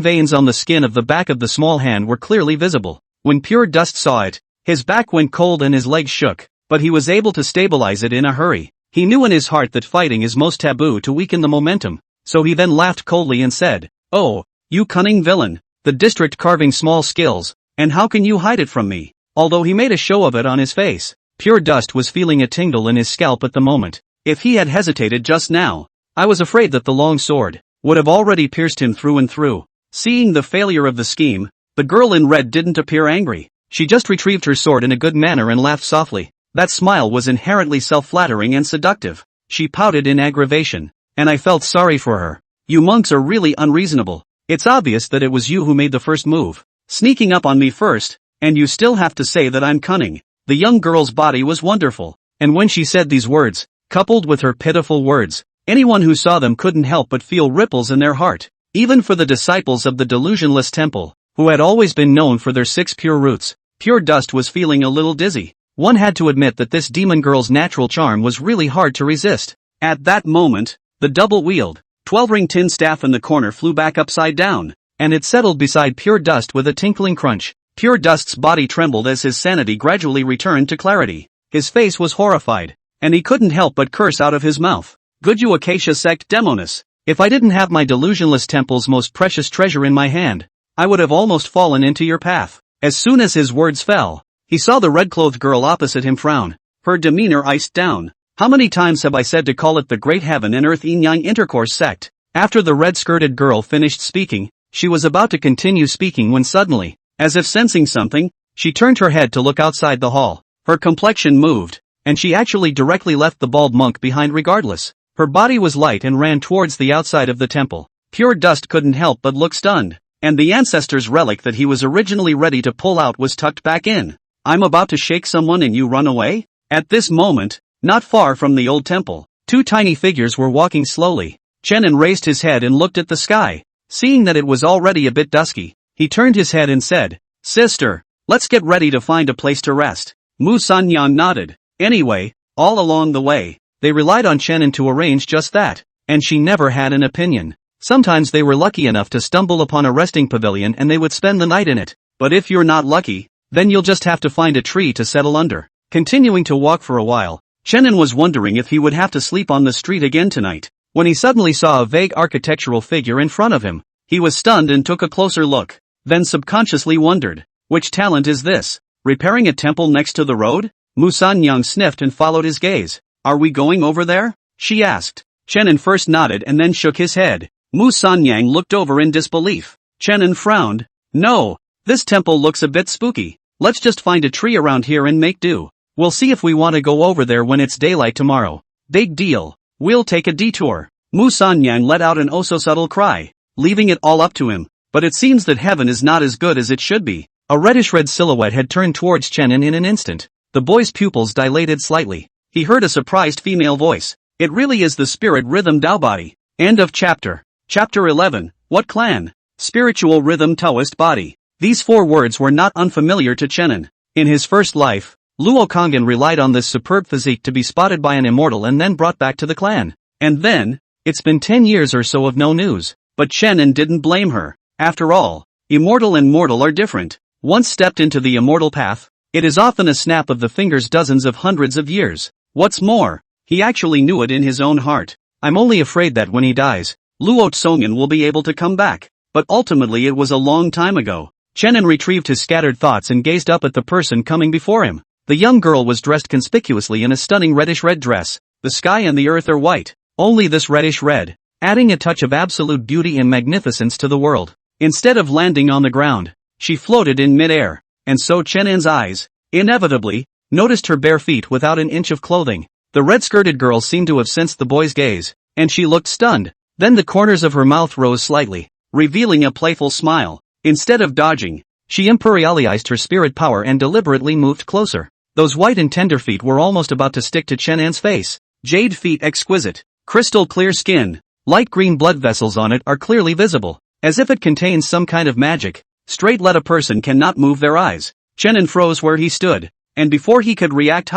veins on the skin of the back of the small hand were clearly visible. When Pure Dust saw it, his back went cold and his legs shook, but he was able to stabilize it in a hurry. He knew in his heart that fighting is most taboo to weaken the momentum, so he then laughed coldly and said, "Oh, you cunning villain, the district carving small skills, and how can you hide it from me?" Although he made a show of it on his face, Pure Dust was feeling a tingle in his scalp at the moment. If he had hesitated just now, I was afraid that the long sword would have already pierced him through and through. Seeing the failure of the scheme, the girl in red didn't appear angry. She just retrieved her sword in a good manner and laughed softly. That smile was inherently self-flattering and seductive. She pouted in aggravation, and I felt sorry for her. "You monks are really unreasonable. It's obvious that it was you who made the first move, sneaking up on me first, and you still have to say that I'm cunning." The young girl's body was wonderful, and when she said these words, coupled with her pitiful words, anyone who saw them couldn't help but feel ripples in their heart. Even for the disciples of the delusionless temple, who had always been known for their 6 pure roots, Pure Dust was feeling a little dizzy. One had to admit that this demon girl's natural charm was really hard to resist. At that moment, the double-wheeled, 12-ring tin staff in the corner flew back upside down, and it settled beside Pure Dust with a tinkling crunch. Pure Dust's body trembled as his sanity gradually returned to clarity. His face was horrified, and he couldn't help but curse out of his mouth, "Good you Acacia sect Demoness. If I didn't have my delusionless temple's most precious treasure in my hand, I would have almost fallen into your path." As soon as his words fell, he saw the red-clothed girl opposite him frown. Her demeanor iced down. "How many times have I said to call it the Great Heaven and Earth Yin-Yang Intercourse Sect?" After the red-skirted girl finished speaking, she was about to continue speaking when suddenly, as if sensing something, she turned her head to look outside the hall. Her complexion moved, and she actually directly left the bald monk behind regardless. Her body was light and ran towards the outside of the temple. Pure Dust couldn't help but look stunned, and the ancestor's relic that he was originally ready to pull out was tucked back in. "I'm about to shake someone and you run away?" At this moment, not far from the old temple, 2 tiny figures were walking slowly. Chenin raised his head and looked at the sky. Seeing that it was already a bit dusky, he turned his head and said, "Sister, let's get ready to find a place to rest." Mu Sanyang nodded. Anyway, all along the way, they relied on Chenin to arrange just that, and she never had an opinion. Sometimes they were lucky enough to stumble upon a resting pavilion and they would spend the night in it, but if you're not lucky, then you'll just have to find a tree to settle under. Continuing to walk for a while, Chenin was wondering if he would have to sleep on the street again tonight, when he suddenly saw a vague architectural figure in front of him. He was stunned and took a closer look, then subconsciously wondered, which talent is this? Repairing a temple next to the road? Mu Sanyang sniffed and followed his gaze. "Are we going over there?" she asked. Chenin first nodded and then shook his head. Mu Sanyang looked over in disbelief. Chenin frowned. "No, this temple looks a bit spooky. Let's just find a tree around here and make do. We'll see if we want to go over there when it's daylight tomorrow." "Big deal. We'll take a detour." Mu Sanyang let out an oh-so-subtle cry, leaving it all up to him. But it seems that heaven is not as good as it should be. A reddish-red silhouette had turned towards Chenin in an instant. The boy's pupils dilated slightly. He heard a surprised female voice. "It really is the spirit rhythm Tao body." End of chapter. Chapter 11, What Clan? Spiritual Rhythm Taoist Body. These 4 words were not unfamiliar to Chenin. In his first life, Luo Kongin relied on this superb physique to be spotted by an immortal and then brought back to the clan. And then, it's been 10 years or so of no news. But Chenin didn't blame her. After all, immortal and mortal are different. Once stepped into the immortal path, it is often a snap of the fingers dozens of hundreds of years. What's more, he actually knew it in his own heart. "I'm only afraid that when he dies, Luo Tsongan will be able to come back." But ultimately it was a long time ago. Chenin retrieved his scattered thoughts and gazed up at the person coming before him. The young girl was dressed conspicuously in a stunning reddish-red dress. The sky and the earth are white. Only this reddish red, adding a touch of absolute beauty and magnificence to the world. Instead of landing on the ground, she floated in mid-air, and so Chenan's eyes, inevitably, noticed her bare feet without an inch of clothing. The red-skirted girl seemed to have sensed the boy's gaze, and she looked stunned. Then the corners of her mouth rose slightly, revealing a playful smile. Instead of dodging, she imperialized her spirit power and deliberately moved closer. Those white and tender feet were almost about to stick to Chenan's face. Jade feet, exquisite, crystal clear skin, light green blood vessels on it are clearly visible, as if it contains some kind of magic. Straight let a person cannot move their eyes. Chenan froze where he stood, and before he could react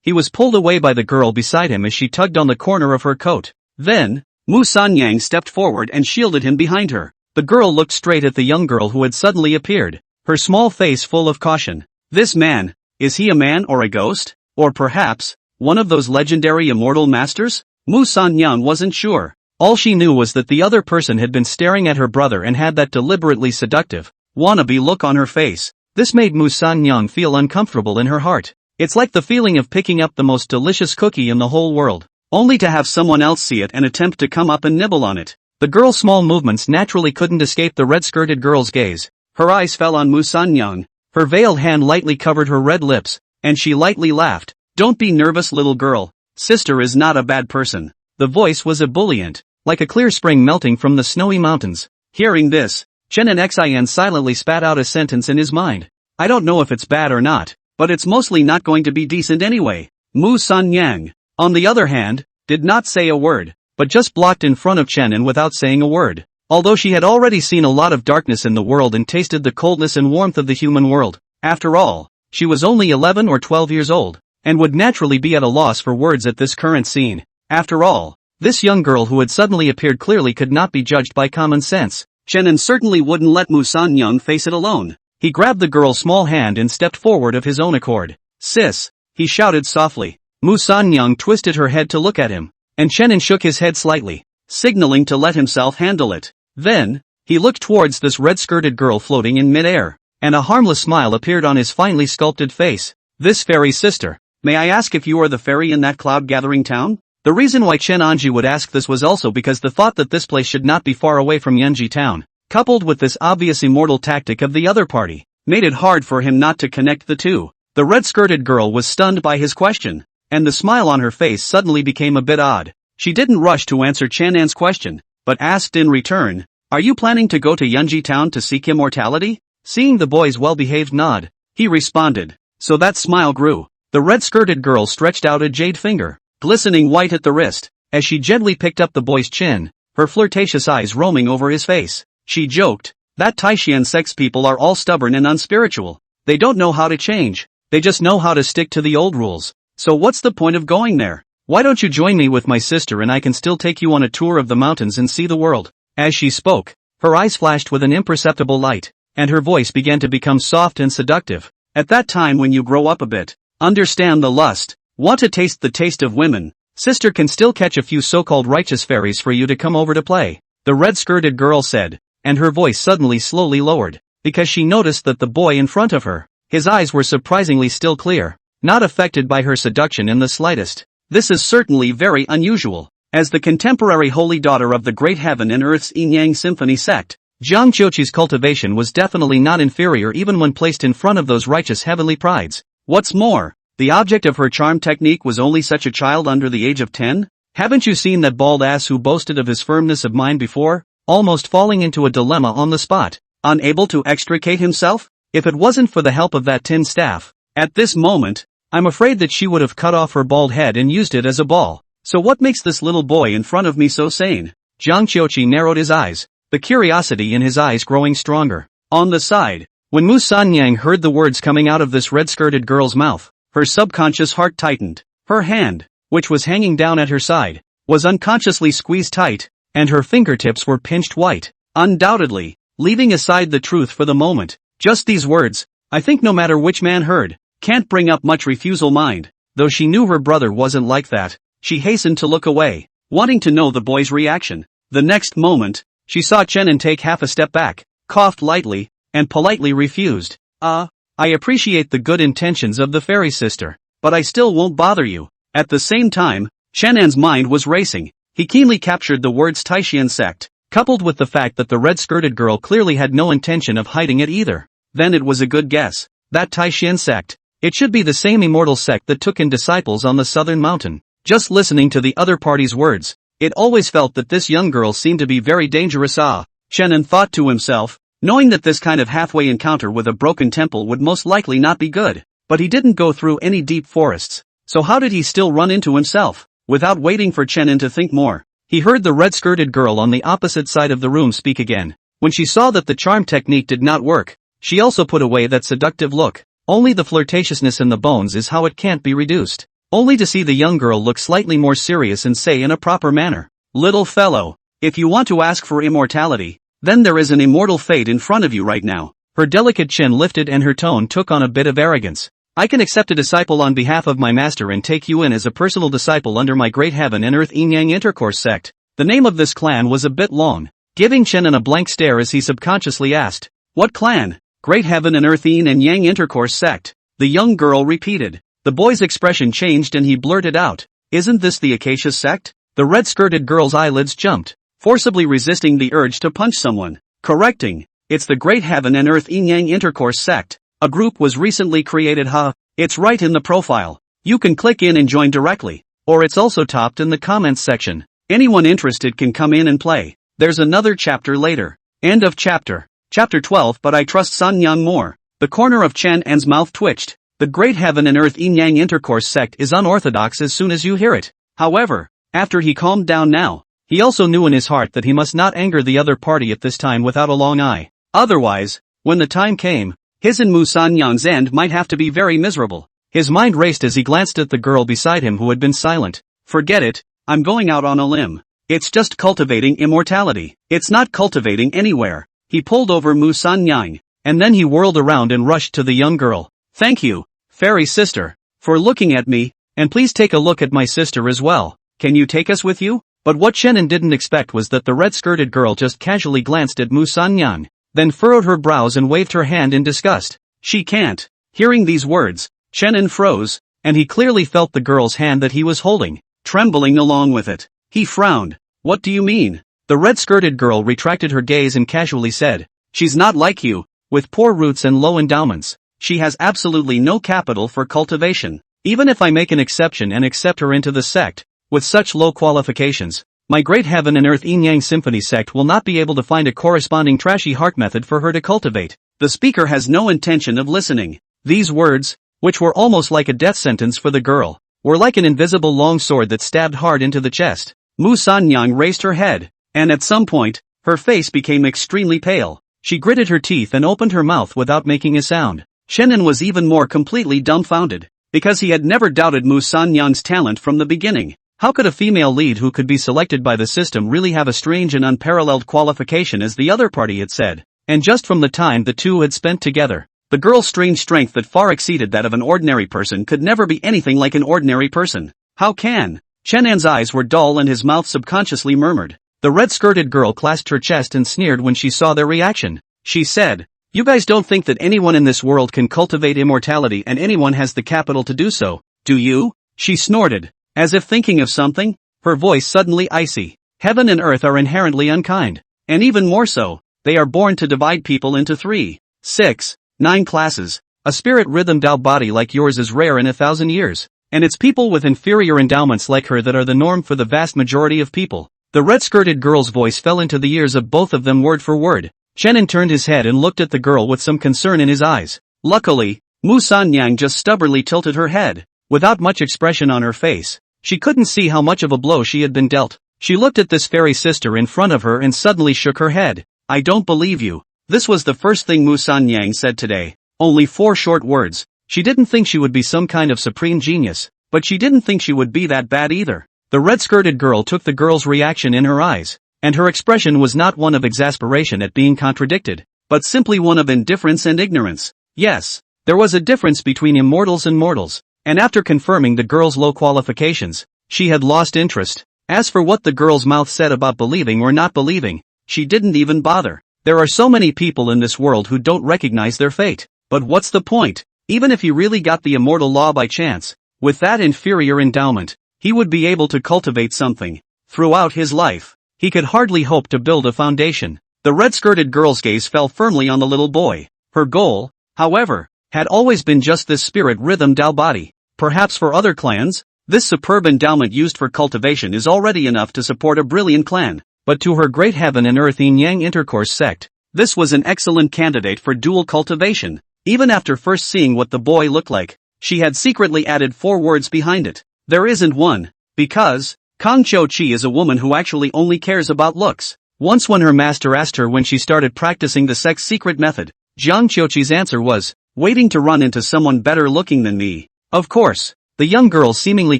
he was pulled away by the girl beside him as she tugged on the corner of her coat. Then, Mu Sanyang stepped forward and shielded him behind her. The girl looked straight at the young girl who had suddenly appeared, her small face full of caution. This man, is he a man or a ghost? Or perhaps, one of those legendary immortal masters? Mu Sanyang wasn't sure. All she knew was that the other person had been staring at her brother and had that deliberately seductive, wannabe look on her face. This made Mu Sanyang feel uncomfortable in her heart. It's like the feeling of picking up the most delicious cookie in the whole world, only to have someone else see it and attempt to come up and nibble on it. The girl's small movements naturally couldn't escape the red-skirted girl's gaze. Her eyes fell on Mu Sanyang. Her veiled hand lightly covered her red lips, and she lightly laughed. Don't be nervous, little girl. Sister is not a bad person. The voice was ebullient, like a clear spring melting from the snowy mountains. Hearing this, Chenan Xian silently spat out a sentence in his mind. I don't know if it's bad or not, but it's mostly not going to be decent anyway. Mu Sanyang, on the other hand, did not say a word, but just blocked in front of Chenan without saying a word. Although she had already seen a lot of darkness in the world and tasted the coldness and warmth of the human world, after all, she was only 11 or 12 years old, and would naturally be at a loss for words at this current scene. After all, this young girl who had suddenly appeared clearly could not be judged by common sense. Chenan certainly wouldn't let Mu Sanyang face it alone. He grabbed the girl's small hand and stepped forward of his own accord. Sis, he shouted softly. Mu Sanyang twisted her head to look at him, and Chenan shook his head slightly, signaling to let himself handle it. Then, he looked towards this red-skirted girl floating in mid-air, and a harmless smile appeared on his finely sculpted face. This fairy sister, may I ask if you are the fairy in that cloud-gathering town? The reason why Chen Anji would ask this was also because the thought that this place should not be far away from Yanji town, coupled with this obvious immortal tactic of the other party, made it hard for him not to connect the two. The red-skirted girl was stunned by his question, and the smile on her face suddenly became a bit odd. She didn't rush to answer Chanan's question, but asked in return, are you planning to go to Yanji town to seek immortality? Seeing the boy's well-behaved nod, he responded. So that smile grew. The red-skirted girl stretched out a jade finger, glistening white at the wrist, as she gently picked up the boy's chin, her flirtatious eyes roaming over his face. She joked, that Taishan sex people are all stubborn and unspiritual. They don't know how to change, they just know how to stick to the old rules. So what's the point of going there? Why don't you join me with my sister and I can still take you on a tour of the mountains and see the world? As she spoke, her eyes flashed with an imperceptible light, and her voice began to become soft and seductive. At that time when you grow up a bit, understand the lust, want to taste the taste of women, sister can still catch a few so-called righteous fairies for you to come over to play, the red-skirted girl said, and her voice suddenly slowly lowered, because she noticed that the boy in front of her, his eyes were surprisingly still clear, not affected by her seduction in the slightest. This is certainly very unusual. As the contemporary holy daughter of the great heaven and earth's yin-yang symphony sect, Jiang Qiuqi's cultivation was definitely not inferior even when placed in front of those righteous heavenly prides. What's more, the object of her charm technique was only such a child under the age of 10? Haven't you seen that bald ass who boasted of his firmness of mind before, almost falling into a dilemma on the spot, unable to extricate himself? If it wasn't for the help of that tin staff, at this moment, I'm afraid that she would have cut off her bald head and used it as a ball. So what makes this little boy in front of me so sane? Jiang Qiuqi narrowed his eyes, the curiosity in his eyes growing stronger. On the side, when Mu Sanyang heard the words coming out of this red-skirted girl's mouth, her subconscious heart tightened. Her hand, which was hanging down at her side, was unconsciously squeezed tight, and her fingertips were pinched white. Undoubtedly, leaving aside the truth for the moment, just these words, I think no matter which man heard, can't bring up much refusal mind. Though she knew her brother wasn't like that, she hastened to look away, wanting to know the boy's reaction. The next moment, she saw Chenan take half a step back, coughed lightly, and politely refused. I appreciate the good intentions of the fairy sister, but I still won't bother you. At the same time, Chenan's mind was racing. He keenly captured the words Taishian sect, coupled with the fact that the red-skirted girl clearly had no intention of hiding it either. Then it was a good guess. That Taishian sect. It should be the same immortal sect that took in disciples on the southern mountain. Just listening to the other party's words, it always felt that this young girl seemed to be very dangerous. Chenin thought to himself, knowing that this kind of halfway encounter with a broken temple would most likely not be good. But he didn't go through any deep forests. So how did he still run into himself? Without waiting for Chenin to think more, he heard the red-skirted girl on the opposite side of the room speak again. When she saw that the charm technique did not work, she also put away that seductive look. Only the flirtatiousness in the bones is how it can't be reduced. Only to see the young girl look slightly more serious and say in a proper manner, "Little fellow, if you want to ask for immortality, then there is an immortal fate in front of you right now." Her delicate chin lifted and her tone took on a bit of arrogance. "I can accept a disciple on behalf of my master and take you in as a personal disciple under my great heaven and earth yin-yang intercourse sect." The name of this clan was a bit long, giving Chenin a blank stare as he subconsciously asked, "What clan?" "Great heaven and earth yin and yang intercourse sect," the young girl repeated. The boy's expression changed and he blurted out, "Isn't this the acacia sect?" The red-skirted girl's eyelids jumped, forcibly resisting the urge to punch someone. Correcting, "It's the Great Heaven and Earth Yin-Yang Intercourse Sect. A group was recently created. It's right in the profile. You can click in and join directly, or it's also topped in the comments section. Anyone interested can come in and play. There's another chapter later." End of chapter. Chapter 12. But I trust Sun Yang more. The corner of Chen An's mouth twitched. The Great Heaven and Earth Yin-Yang Intercourse Sect is unorthodox as soon as you hear it. However, after he calmed down now, he also knew in his heart that he must not anger the other party at this time without a long eye. Otherwise, when the time came, his and Mu San Yang's end might have to be very miserable. His mind raced as he glanced at the girl beside him who had been silent. "Forget it, I'm going out on a limb. It's just cultivating immortality. It's not cultivating anywhere." He pulled over Mu San Yang, and then he whirled around and rushed to the young girl. "Thank you, fairy sister, for looking at me, and please take a look at my sister as well. Can you take us with you?" But what Chenin didn't expect was that the red-skirted girl just casually glanced at Mu San Yang, then furrowed her brows and waved her hand in disgust. "She can't." Hearing these words, Chenin froze, and he clearly felt the girl's hand that he was holding, trembling along with it. He frowned. "What do you mean?" The red-skirted girl retracted her gaze and casually said, "She's not like you, with poor roots and low endowments. She has absolutely no capital for cultivation. Even if I make an exception and accept her into the sect, with such low qualifications, my Great Heaven and Earth Yin-Yang Symphony sect will not be able to find a corresponding trashy heart method for her to cultivate." The speaker has no intention of listening. These words, which were almost like a death sentence for the girl, were like an invisible long sword that stabbed hard into the chest. Mu San Yang raised her head, and at some point, her face became extremely pale. She gritted her teeth and opened her mouth without making a sound. Chenin was even more completely dumbfounded, because he had never doubted Mu San Yang's talent from the beginning. How could a female lead who could be selected by the system really have a strange and unparalleled qualification as the other party had said? And just from the time the two had spent together, the girl's strange strength that far exceeded that of an ordinary person could never be anything like an ordinary person. How can? Chenan's eyes were dull and his mouth subconsciously murmured. The red-skirted girl clasped her chest and sneered when she saw their reaction. She said, "You guys don't think that anyone in this world can cultivate immortality and anyone has the capital to do so, do you?" She snorted, as if thinking of something, her voice suddenly icy. "Heaven and earth are inherently unkind. And even more so, they are born to divide people into 3, 6, 9 classes. A spirit-rhythm Tao body like yours is rare in 1,000 years. And it's people with inferior endowments like her that are the norm for the vast majority of people." The red-skirted girl's voice fell into the ears of both of them word for word. Chenin turned his head and looked at the girl with some concern in his eyes. Luckily, Mu San Yang just stubbornly tilted her head, without much expression on her face. She couldn't see how much of a blow she had been dealt. She looked at this fairy sister in front of her and suddenly shook her head. "I don't believe you." This was the first thing Mu San Yang said today. Only 4 short words. She didn't think she would be some kind of supreme genius, but she didn't think she would be that bad either. The red-skirted girl took the girl's reaction in her eyes, and her expression was not one of exasperation at being contradicted, but simply one of indifference and ignorance. Yes, there was a difference between immortals and mortals, and after confirming the girl's low qualifications, she had lost interest. As for what the girl's mouth said about believing or not believing, she didn't even bother. There are so many people in this world who don't recognize their fate. But what's the point? Even if he really got the immortal law by chance, with that inferior endowment, he would be able to cultivate something throughout his life, he could hardly hope to build a foundation. The red-skirted girl's gaze fell firmly on the little boy. Her goal, however, had always been just this spirit rhythm Dao body. Perhaps for other clans, this superb endowment used for cultivation is already enough to support a brilliant clan. But to her great heaven and earth yin yang intercourse sect, this was an excellent candidate for dual cultivation. Even after first seeing what the boy looked like, she had secretly added 4 words behind it. There isn't one, because Kang Cho-chi is a woman who actually only cares about looks. Once when her master asked her when she started practicing the sex secret method, Jiang Cho-chi's answer was, waiting to run into someone better looking than me. Of course, the young girl's seemingly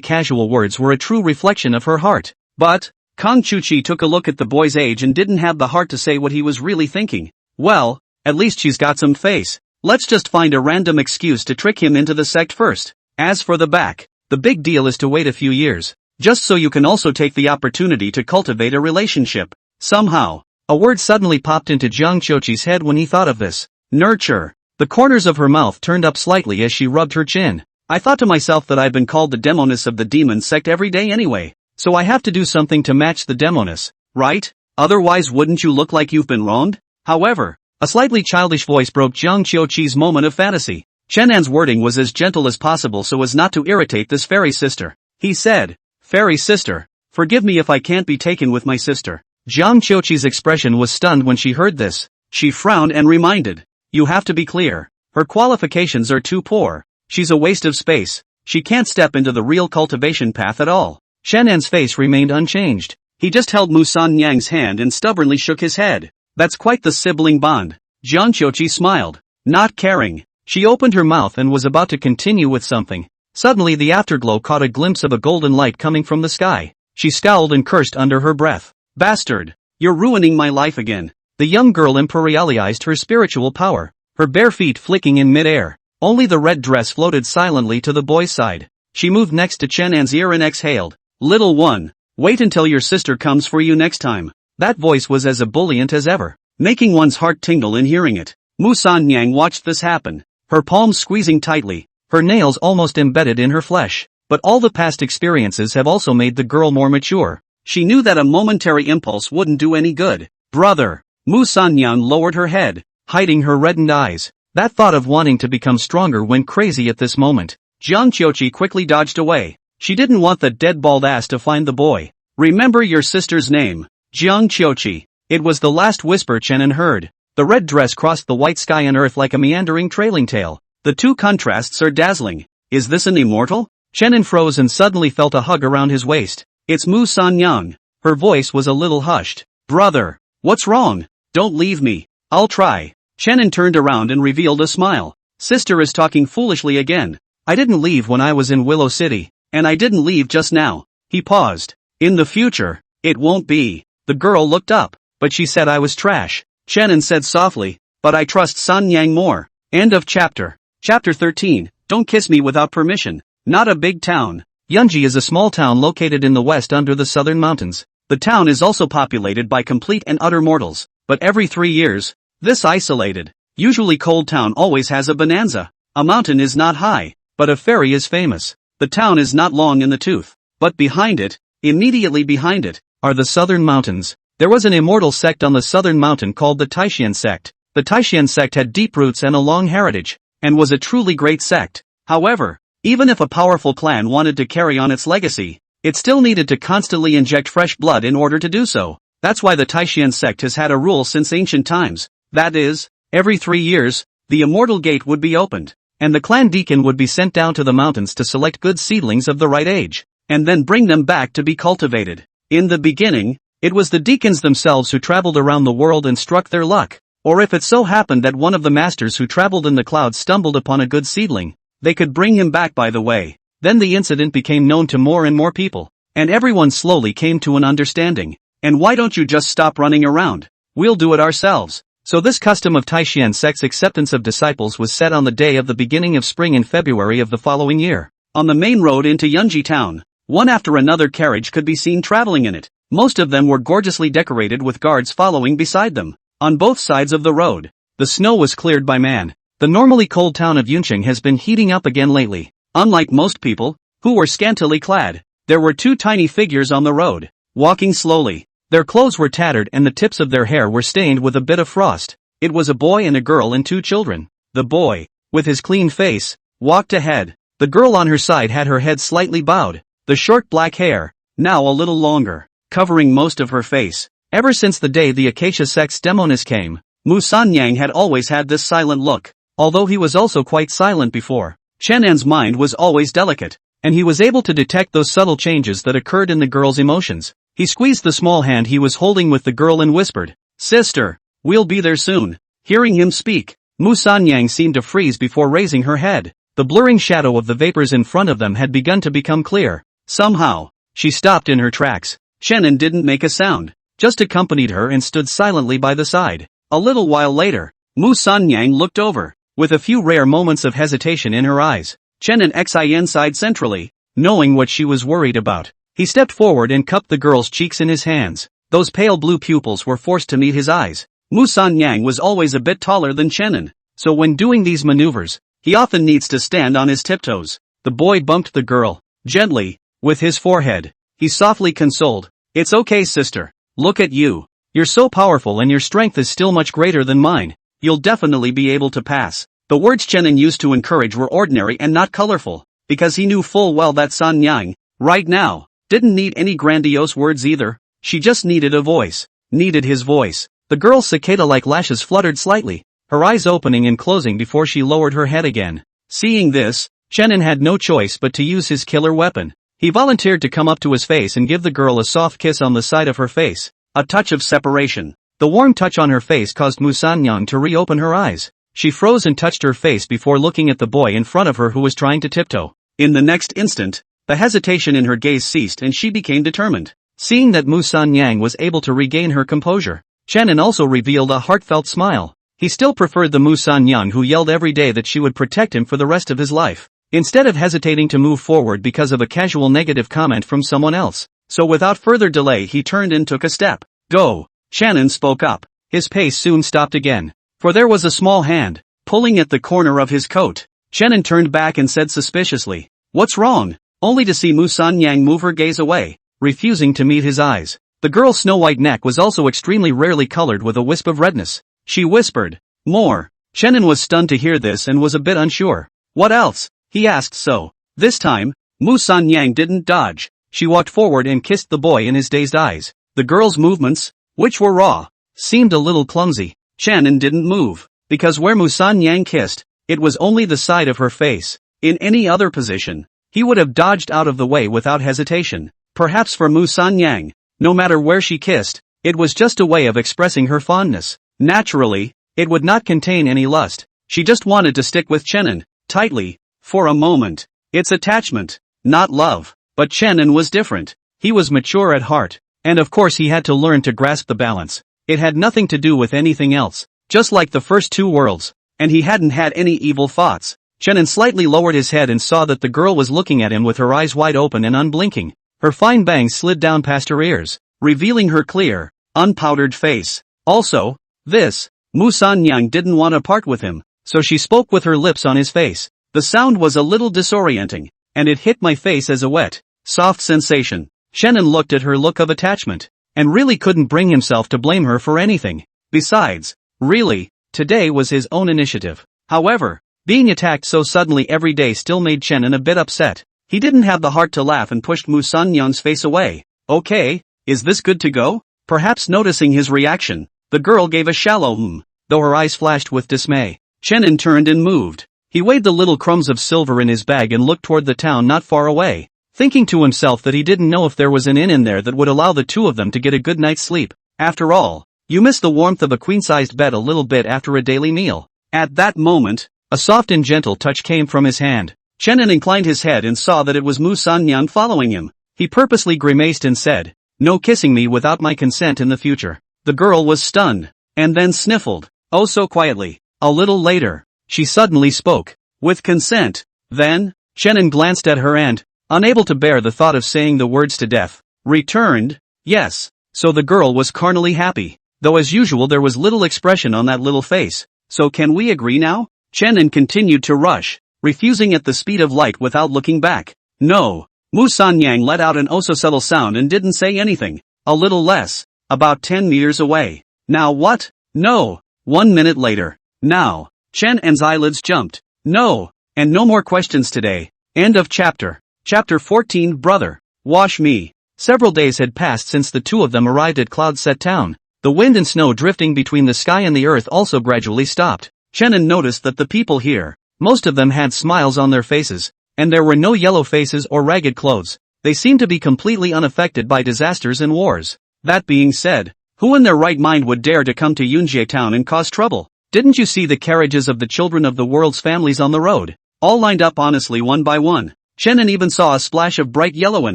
casual words were a true reflection of her heart. But Kang Cho-chi took a look at the boy's age and didn't have the heart to say what he was really thinking. Well, at least she's got some face. Let's just find a random excuse to trick him into the sect first. As for the back, the big deal is to wait a few years, just so you can also take the opportunity to cultivate a relationship. Somehow, a word suddenly popped into Jiang Cho-chi's head when he thought of this. Nurture. The corners of her mouth turned up slightly as she rubbed her chin. I thought to myself that I've been called the demoness of the demon sect every day anyway, so I have to do something to match the demoness, right? Otherwise wouldn't you look like you've been wronged? However, a slightly childish voice broke Jiang Cho-chi's moment of fantasy. Chenan's wording was as gentle as possible so as not to irritate this fairy sister. He said, Fairy sister, forgive me if I can't be taken with my sister. Jiang Cho-chi's expression was stunned when she heard this. She frowned and reminded, you have to be clear. Her qualifications are too poor. She's a waste of space. She can't step into the real cultivation path at all. Chenan's face remained unchanged. He just held Musan Yang's hand and stubbornly shook his head. That's quite the sibling bond. Jiang Cho-chi smiled, not caring. She opened her mouth and was about to continue with something. Suddenly the afterglow caught a glimpse of a golden light coming from the sky. She scowled and cursed under her breath. Bastard! You're ruining my life again. The young girl imperialized her spiritual power, her bare feet flicking in midair. Only the red dress floated silently to the boy's side. She moved next to Chenan's ear and exhaled. Little one, wait until your sister comes for you next time. That voice was as ebullient as ever, making one's heart tingle in hearing it. Musan Yang watched this happen, her palms squeezing tightly, her nails almost embedded in her flesh. But all the past experiences have also made the girl more mature. She knew that a momentary impulse wouldn't do any good. Brother! Musan Yang lowered her head, hiding her reddened eyes. That thought of wanting to become stronger went crazy at this moment. Jiang Cho-chi quickly dodged away. She didn't want the dead bald ass to find the boy. Remember your sister's name, Jiang Cho-chi. It was the last whisper Chenan heard. The red dress crossed the white sky and earth like a meandering trailing tail. The two contrasts are dazzling. Is this an immortal? Chenan froze and suddenly felt a hug around his waist. It's Musan Yang. Her voice was a little hushed. Brother, what's wrong? Don't leave me. I'll try. Chenan turned around and revealed a smile. Sister is talking foolishly again. I didn't leave when I was in Willow City, and I didn't leave just now. He paused. In the future, it won't be. The girl looked up, but she said I was trash. Chenan said softly, but I trust San Yang more. End of chapter. Chapter 13, Don't Kiss Me Without Permission. Not a big town. Yunji is a small town located in the west under the southern mountains. The town is also populated by complete and utter mortals, but every 3 years, this isolated, usually cold town always has a bonanza. A mountain is not high, but a fairy is famous. The town is not long in the tooth, but behind it, immediately behind it, are the southern mountains. There was an immortal sect on the southern mountain called the Taishan sect. The Taishan sect had deep roots and a long heritage, and was a truly great sect. However, even if a powerful clan wanted to carry on its legacy, it still needed to constantly inject fresh blood in order to do so. That's why the Taishan sect has had a rule since ancient times. That is, every 3 years, the immortal gate would be opened, and the clan deacon would be sent down to the mountains to select good seedlings of the right age, and then bring them back to be cultivated. In the beginning, it was the deacons themselves who traveled around the world and struck their luck, or if it so happened that one of the masters who traveled in the clouds stumbled upon a good seedling, they could bring him back by the way. Then the incident became known to more and more people, and everyone slowly came to an understanding. And why don't you just stop running around? We'll do it ourselves. So this custom of Taishan sect's acceptance of disciples was set on the day of the beginning of spring in February of the following year. On the main road into Yunji town, one after another carriage could be seen traveling in it. Most of them were gorgeously decorated with guards following beside them. On both sides of the road, the snow was cleared by man. The normally cold town of Yuncheng has been heating up again lately. Unlike most people, who were scantily clad, there were 2 tiny figures on the road. walking slowly. Their clothes were tattered and the tips of their hair were stained with a bit of frost. It was a boy and a girl and 2 children. The boy, with his clean face, walked ahead. The girl on her side had her head slightly bowed. The short black hair, now a little longer, covering most of her face. Ever since the day the Acacia Sex Demoness came, Mu Sanyang had always had this silent look. Although he was also quite silent before, Chenen's mind was always delicate, and he was able to detect those subtle changes that occurred in the girl's emotions. He squeezed the small hand he was holding with the girl and whispered, "Sister, we'll be there soon." Hearing him speak, Mu Sanyang seemed to freeze before raising her head. The blurring shadow of the vapors in front of them had begun to become clear. Somehow, she stopped in her tracks. Chenin didn't make a sound, just accompanied her and stood silently by the side. A little while later, Mu Sanyang looked over, with a few rare moments of hesitation in her eyes. Chenin Xin sighed centrally, knowing what she was worried about. He stepped forward and cupped the girl's cheeks in his hands. Those pale blue pupils were forced to meet his eyes. Mu Sanyang was always a bit taller than Chenin, so when doing these maneuvers, he often needs to stand on his tiptoes. The boy bumped the girl, gently, with his forehead. He softly consoled, "It's okay, sister. Look at you. You're so powerful and your strength is still much greater than mine. You'll definitely be able to pass." The words Chenin used to encourage were ordinary and not colorful, because he knew full well that Sanyang, right now, didn't need any grandiose words either. She just needed a voice. Needed his voice. The girl's cicada-like lashes fluttered slightly, her eyes opening and closing before she lowered her head again. Seeing this, Chenin had no choice but to use his killer weapon. He volunteered to come up to his face and give the girl a soft kiss on the side of her face. A touch of separation. The warm touch on her face caused Mu Sanyang to reopen her eyes. She froze and touched her face before looking at the boy in front of her who was trying to tiptoe. In the next instant, the hesitation in her gaze ceased and she became determined. Seeing that Mu Sanyang was able to regain her composure, Chenin also revealed a heartfelt smile. He still preferred the Mu Sanyang who yelled every day that she would protect him for the rest of his life, instead of hesitating to move forward because of a casual negative comment from someone else. So without further delay he turned and took a step. "Go!" Chenin spoke up. His pace soon stopped again, for there was a small hand, pulling at the corner of his coat. Chenin turned back and said suspiciously, "What's wrong?" Only to see Mu Sanyang move her gaze away, refusing to meet his eyes. The girl's snow-white neck was also extremely rarely colored with a wisp of redness. She whispered, "More." Chenin was stunned to hear this and was a bit unsure. "What else?" he asked. So, this time, Mu Sanyang didn't dodge. She walked forward and kissed the boy in his dazed eyes. The girl's movements, which were raw, seemed a little clumsy. Chenin didn't move, because where Mu Sanyang kissed, it was only the side of her face. In any other position, he would have dodged out of the way without hesitation. Perhaps for Mu Sanyang, no matter where she kissed, it was just a way of expressing her fondness. Naturally, it would not contain any lust. She just wanted to stick with Chenin, tightly, for a moment. It's attachment, not love. But Chenin was different. He was mature at heart, and of course he had to learn to grasp the balance. It had nothing to do with anything else, just like the first 2 worlds, and he hadn't had any evil thoughts. Chenin slightly lowered his head and saw that the girl was looking at him with her eyes wide open and unblinking. Her fine bangs slid down past her ears, revealing her clear, unpowdered face. Also, Mu Sanyang didn't want to part with him, so she spoke with her lips on his face. The sound was a little disorienting, and it hit my face as a wet, soft sensation. Chenin looked at her look of attachment, and really couldn't bring himself to blame her for anything. Besides, really, today was his own initiative. However, being attacked so suddenly every day still made Chenin a bit upset. He didn't have the heart to laugh and pushed Mu Sanyang's face away. "Okay, is this good to go?" Perhaps noticing his reaction, the girl gave a shallow though her eyes flashed with dismay. Chenin turned and moved. He weighed the little crumbs of silver in his bag and looked toward the town not far away, thinking to himself that he didn't know if there was an inn in there that would allow the 2 of them to get a good night's sleep. After all, you miss the warmth of a queen-sized bed a little bit after a daily meal. At that moment, a soft and gentle touch came from his hand. Chenin inclined his head and saw that it was Mu Sanyang following him. He purposely grimaced and said, "No kissing me without my consent in the future." The girl was stunned, and then sniffled, oh so quietly. A little later, she suddenly spoke, "With consent, then?" Chenin glanced at her and, unable to bear the thought of saying the words to death, returned, "Yes." So the girl was carnally happy, though as usual there was little expression on that little face. "So can we agree now?" Chenin continued to rush, refusing at the speed of light without looking back. "No." Mu Sanyang let out an subtle sound and didn't say anything. A little less. About 10 meters away. Now what? No. 1 minute later. Now. Chen An's eyelids jumped. No. And no more questions today. End of chapter. Chapter 14. Brother. Wash me. Several days had passed since the two of them arrived at Cloudset Town. The wind and snow drifting between the sky and the earth also gradually stopped. Chenin noticed that the people here, most of them had smiles on their faces, and there were no yellow faces or ragged clothes. They seemed to be completely unaffected by disasters and wars. That being said, who in their right mind would dare to come to Yunjie Town and cause trouble? Didn't you see the carriages of the children of the world's families on the road? All lined up honestly one by one. Chenin even saw a splash of bright yellow in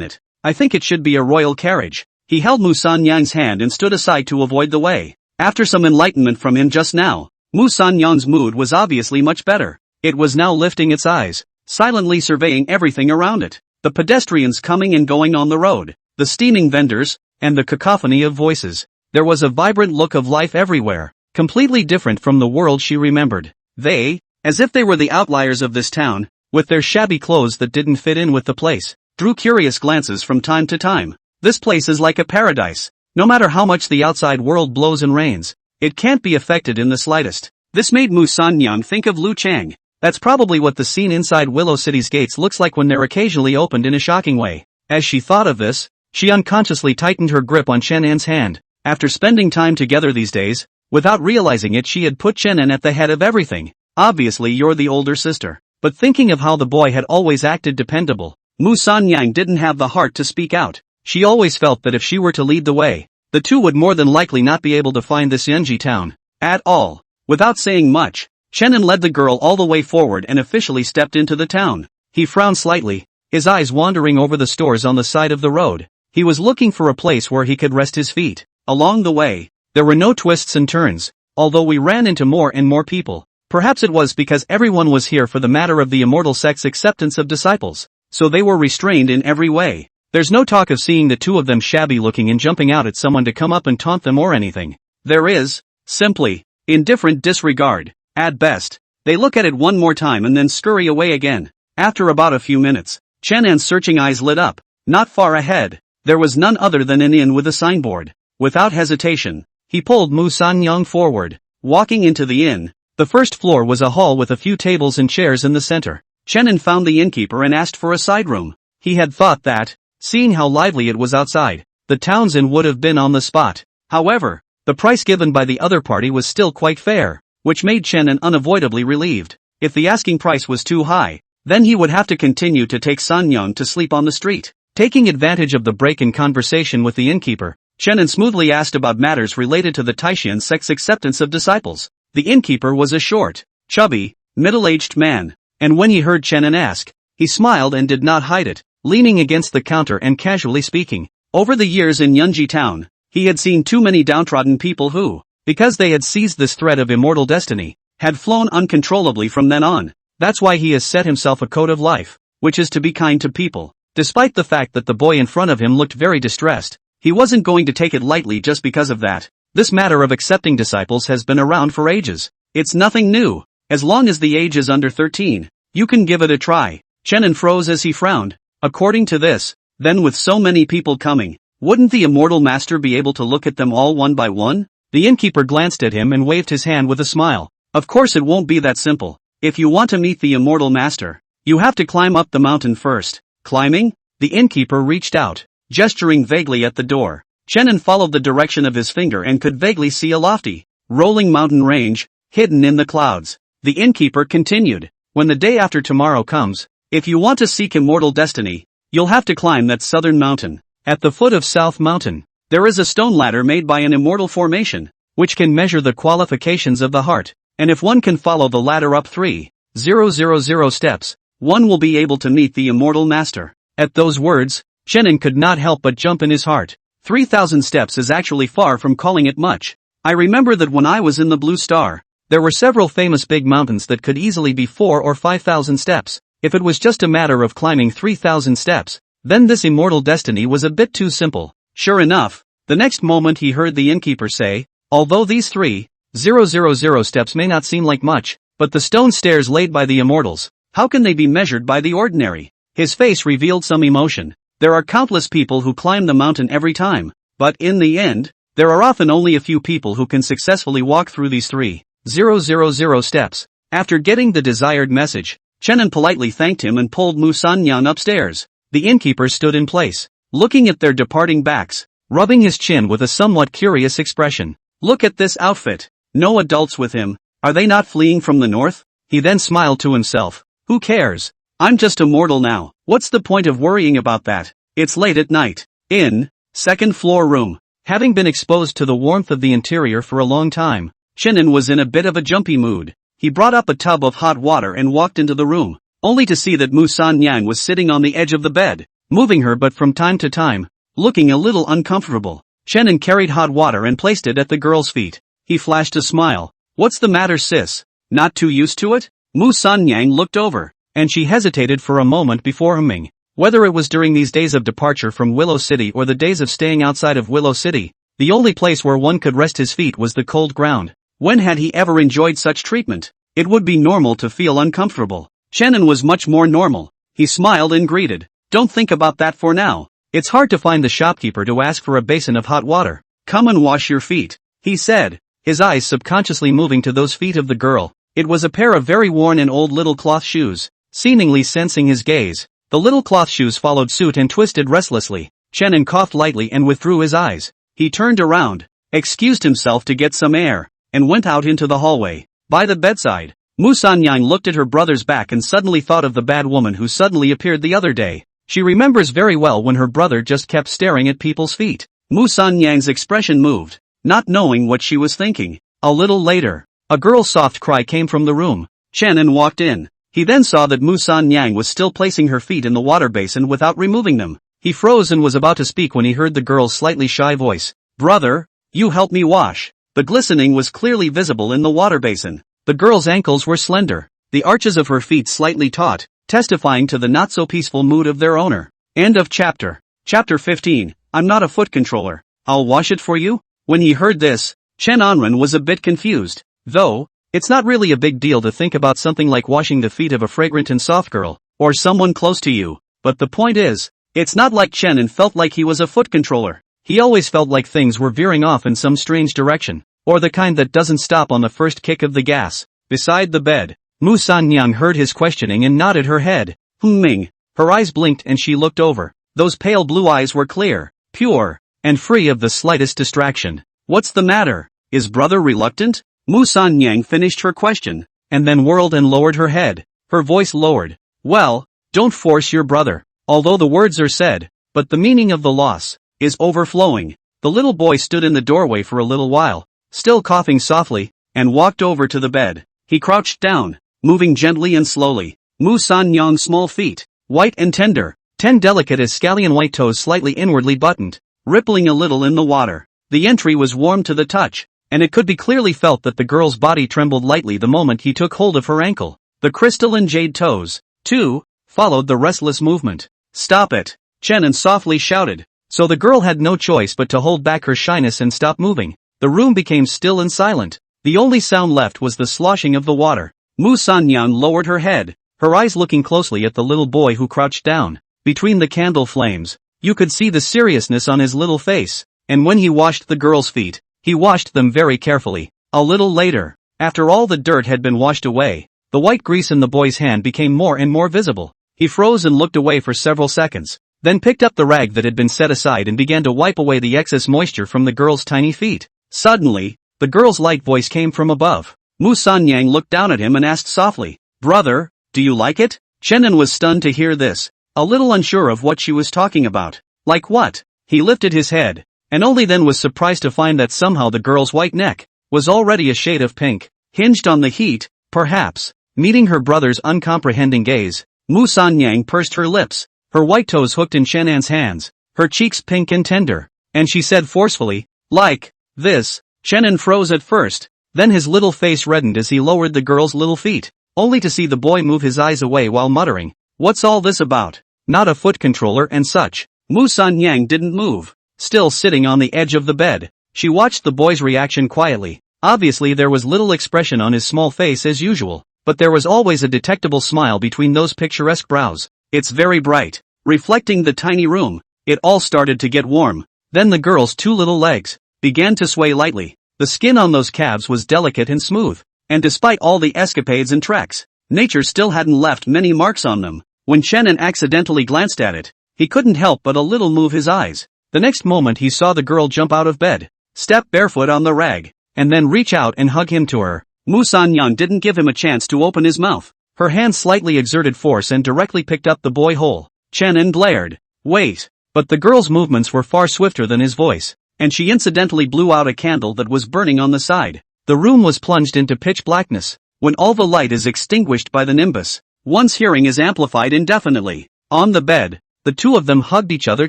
it. I think it should be a royal carriage. He held Mu Sanyang's hand and stood aside to avoid the way. After some enlightenment from him just now, Mu Sanyang's mood was obviously much better. It was now lifting its eyes, silently surveying everything around it. The pedestrians coming and going on the road, the steaming vendors, and the cacophony of voices. There was a vibrant look of life everywhere, completely different from the world she remembered. They, as if they were the outliers of this town, with their shabby clothes that didn't fit in with the place, drew curious glances from time to time. This place is like a paradise. No matter how much the outside world blows and rains, it can't be affected in the slightest. This made Mu Sanyang think of Lu Chang. That's probably what the scene inside Willow City's gates looks like when they're occasionally opened in a shocking way. As she thought of this, she unconsciously tightened her grip on Chen An's hand. After spending time together these days, without realizing it, she had put Chen An at the head of everything. Obviously you're the older sister. But thinking of how the boy had always acted dependable, Mu Sanyang didn't have the heart to speak out. She always felt that if she were to lead the way, the two would more than likely not be able to find this Yunji town at all. Without saying much, Chenin led the girl all the way forward and officially stepped into the town. He frowned slightly, his eyes wandering over the stores on the side of the road. He was looking for a place where he could rest his feet. Along the way, there were no twists and turns, although we ran into more and more people. Perhaps it was because everyone was here for the matter of the immortal sect's acceptance of disciples, so they were restrained in every way. There's no talk of seeing the two of them shabby looking and jumping out at someone to come up and taunt them or anything. There is, simply, indifferent disregard. At best, they look at it one more time and then scurry away again. After about a few minutes, Chen An's searching eyes lit up. Not far ahead, there was none other than an inn with a signboard. Without hesitation, he pulled Mu Sanyang forward. Walking into the inn, the first floor was a hall with a few tables and chairs in the center. Chen An found the innkeeper and asked for a side room. He had thought that, seeing how lively it was outside, the town's inn would have been on the spot. However, the price given by the other party was still quite fair, which made Chen An unavoidably relieved. If the asking price was too high, then he would have to continue to take Sanyang to sleep on the street. Taking advantage of the break in conversation with the innkeeper, Chen An smoothly asked about matters related to the Taishan sect's acceptance of disciples. The innkeeper was a short, chubby, middle-aged man, and when he heard Chen An ask, he smiled and did not hide it. Leaning against the counter and casually speaking. Over the years in Yunji Town, he had seen too many downtrodden people who, because they had seized this thread of immortal destiny, had flown uncontrollably from then on. That's why he has set himself a code of life, which is to be kind to people. Despite the fact that the boy in front of him looked very distressed, he wasn't going to take it lightly just because of that. This matter of accepting disciples has been around for ages. It's nothing new. As long as the age is under 13, you can give it a try. Chen An froze as he frowned. According to this, then with so many people coming, wouldn't the immortal master be able to look at them all one by one? The innkeeper glanced at him and waved his hand with a smile. Of course it won't be that simple. If you want to meet the immortal master, you have to climb up the mountain first. Climbing? The innkeeper reached out, gesturing vaguely at the door. Chen An followed the direction of his finger and could vaguely see a lofty, rolling mountain range, hidden in the clouds. The innkeeper continued, when the day after tomorrow comes, if you want to seek immortal destiny, you'll have to climb that southern mountain. At the foot of South Mountain, there is a stone ladder made by an immortal formation, which can measure the qualifications of the heart, and if one can follow the ladder up 3,000 steps, one will be able to meet the immortal master. At those words, Chen An could not help but jump in his heart. 3,000 steps is actually far from calling it much. I remember that when I was in the Blue Star, there were several famous big mountains that could easily be 4,000 or 5,000 steps. If it was just a matter of climbing 3,000 steps, then this immortal destiny was a bit too simple. Sure enough, the next moment he heard the innkeeper say, although these 3,000 steps may not seem like much, but the stone stairs laid by the immortals, how can they be measured by the ordinary? His face revealed some emotion. There are countless people who climb the mountain every time, but in the end, there are often only a few people who can successfully walk through these 3,000 steps. After getting the desired message, Chenin politely thanked him and pulled Mu Sanyan upstairs. The innkeeper stood in place, looking at their departing backs, rubbing his chin with a somewhat curious expression. Look at this outfit. No adults with him. Are they not fleeing from the north? He then smiled to himself. Who cares? I'm just a mortal now. What's the point of worrying about that? It's late at night. In second floor room. Having been exposed to the warmth of the interior for a long time, Chenin was in a bit of a jumpy mood. He brought up a tub of hot water and walked into the room, only to see that Mu Sanyang was sitting on the edge of the bed, moving her butt from time to time, looking a little uncomfortable. Chenin carried hot water and placed it at the girl's feet. He flashed a smile. What's the matter, sis? Not too used to it? Mu Sanyang looked over, and she hesitated for a moment before humming. Whether it was during these days of departure from Willow City or the days of staying outside of Willow City, the only place where one could rest his feet was the cold ground. When had he ever enjoyed such treatment? It would be normal to feel uncomfortable. Chenin was much more normal. He smiled and greeted. Don't think about that for now. It's hard to find the shopkeeper to ask for a basin of hot water. Come and wash your feet, he said, his eyes subconsciously moving to those feet of the girl. It was a pair of very worn and old little cloth shoes. Seemingly sensing his gaze, the little cloth shoes followed suit and twisted restlessly. Chenin coughed lightly and withdrew his eyes. He turned around, excused himself to get some air, and went out into the hallway. By the bedside, Mu Sanyang looked at her brother's back and suddenly thought of the bad woman who suddenly appeared the other day. She remembers very well when her brother just kept staring at people's feet. Mu Sanyang's expression moved, not knowing what she was thinking. A little later, a girl's soft cry came from the room. Chenin walked in. He then saw that Mu Sanyang was still placing her feet in the water basin without removing them. He froze and was about to speak when he heard the girl's slightly shy voice. Brother, you help me wash. The glistening was clearly visible in the water basin. The girl's ankles were slender, the arches of her feet slightly taut, testifying to the not-so-peaceful mood of their owner. End of chapter. Chapter 15, I'm not a foot controller. I'll wash it for you? When he heard this, Chen Anren was a bit confused. Though, it's not really a big deal to think about something like washing the feet of a fragrant and soft girl, or someone close to you. But the point is, it's not like Chenin felt like he was a foot controller. He always felt like things were veering off in some strange direction, or the kind that doesn't stop on the first kick of the gas. Beside the bed, Mu Sanyang heard his questioning and nodded her head. Ming. Her eyes blinked and she looked over. Those pale blue eyes were clear, pure, and free of the slightest distraction. What's the matter? Is brother reluctant? Mu Sanyang finished her question, and then whirled and lowered her head. Her voice lowered. Well, don't force your brother. Although the words are said, but the meaning of the loss is overflowing. The little boy stood in the doorway for a little while, still coughing softly, and walked over to the bed. He crouched down, moving gently and slowly. Mu Sanyang's small feet, white and tender, 10 delicate as scallion white toes slightly inwardly buttoned, rippling a little in the water. The entry was warm to the touch, and it could be clearly felt that the girl's body trembled lightly the moment he took hold of her ankle. The crystalline jade toes, too, followed the restless movement. Stop it! Chenin softly shouted. So the girl had no choice but to hold back her shyness and stop moving. The room became still and silent. The only sound left was the sloshing of the water. Mu Sanyang lowered her head, her eyes looking closely at the little boy who crouched down. Between the candle flames, you could see the seriousness on his little face, and when he washed the girl's feet, he washed them very carefully. A little later, after all the dirt had been washed away, the white grease in the boy's hand became more and more visible. He froze and looked away for several seconds, then picked up the rag that had been set aside and began to wipe away the excess moisture from the girl's tiny feet. Suddenly, the girl's light voice came from above. Mu Sanyang looked down at him and asked softly, Brother, do you like it? Chenin was stunned to hear this, a little unsure of what she was talking about. Like what? He lifted his head, and only then was surprised to find that somehow the girl's white neck was already a shade of pink, hinged on the heat, perhaps. Meeting her brother's uncomprehending gaze, Mu Sanyang pursed her lips, her white toes hooked in Chenan's hands, her cheeks pink and tender, and she said forcefully, like this. Chenin froze at first, then his little face reddened as he lowered the girl's little feet, only to see the boy move his eyes away while muttering, What's all this about? Not a foot controller and such. Mu Sanyang didn't move, still sitting on the edge of the bed. She watched the boy's reaction quietly. Obviously there was little expression on his small face as usual, but there was always a detectable smile between those picturesque brows. It's very bright, reflecting the tiny room. It all started to get warm. Then the girl's two little legs began to sway lightly. The skin on those calves was delicate and smooth. And despite all the escapades and treks, nature still hadn't left many marks on them. When Shannon accidentally glanced at it, he couldn't help but a little move his eyes. The next moment he saw the girl jump out of bed, step barefoot on the rag, and then reach out and hug him to her. Mu San-young didn't give him a chance to open his mouth. Her hand slightly exerted force and directly picked up the boy whole. Shannon glared. Wait. But the girl's movements were far swifter than his voice, and she incidentally blew out a candle that was burning on the side. The room was plunged into pitch blackness. When all the light is extinguished by the nimbus, one's hearing is amplified indefinitely. On the bed, the two of them hugged each other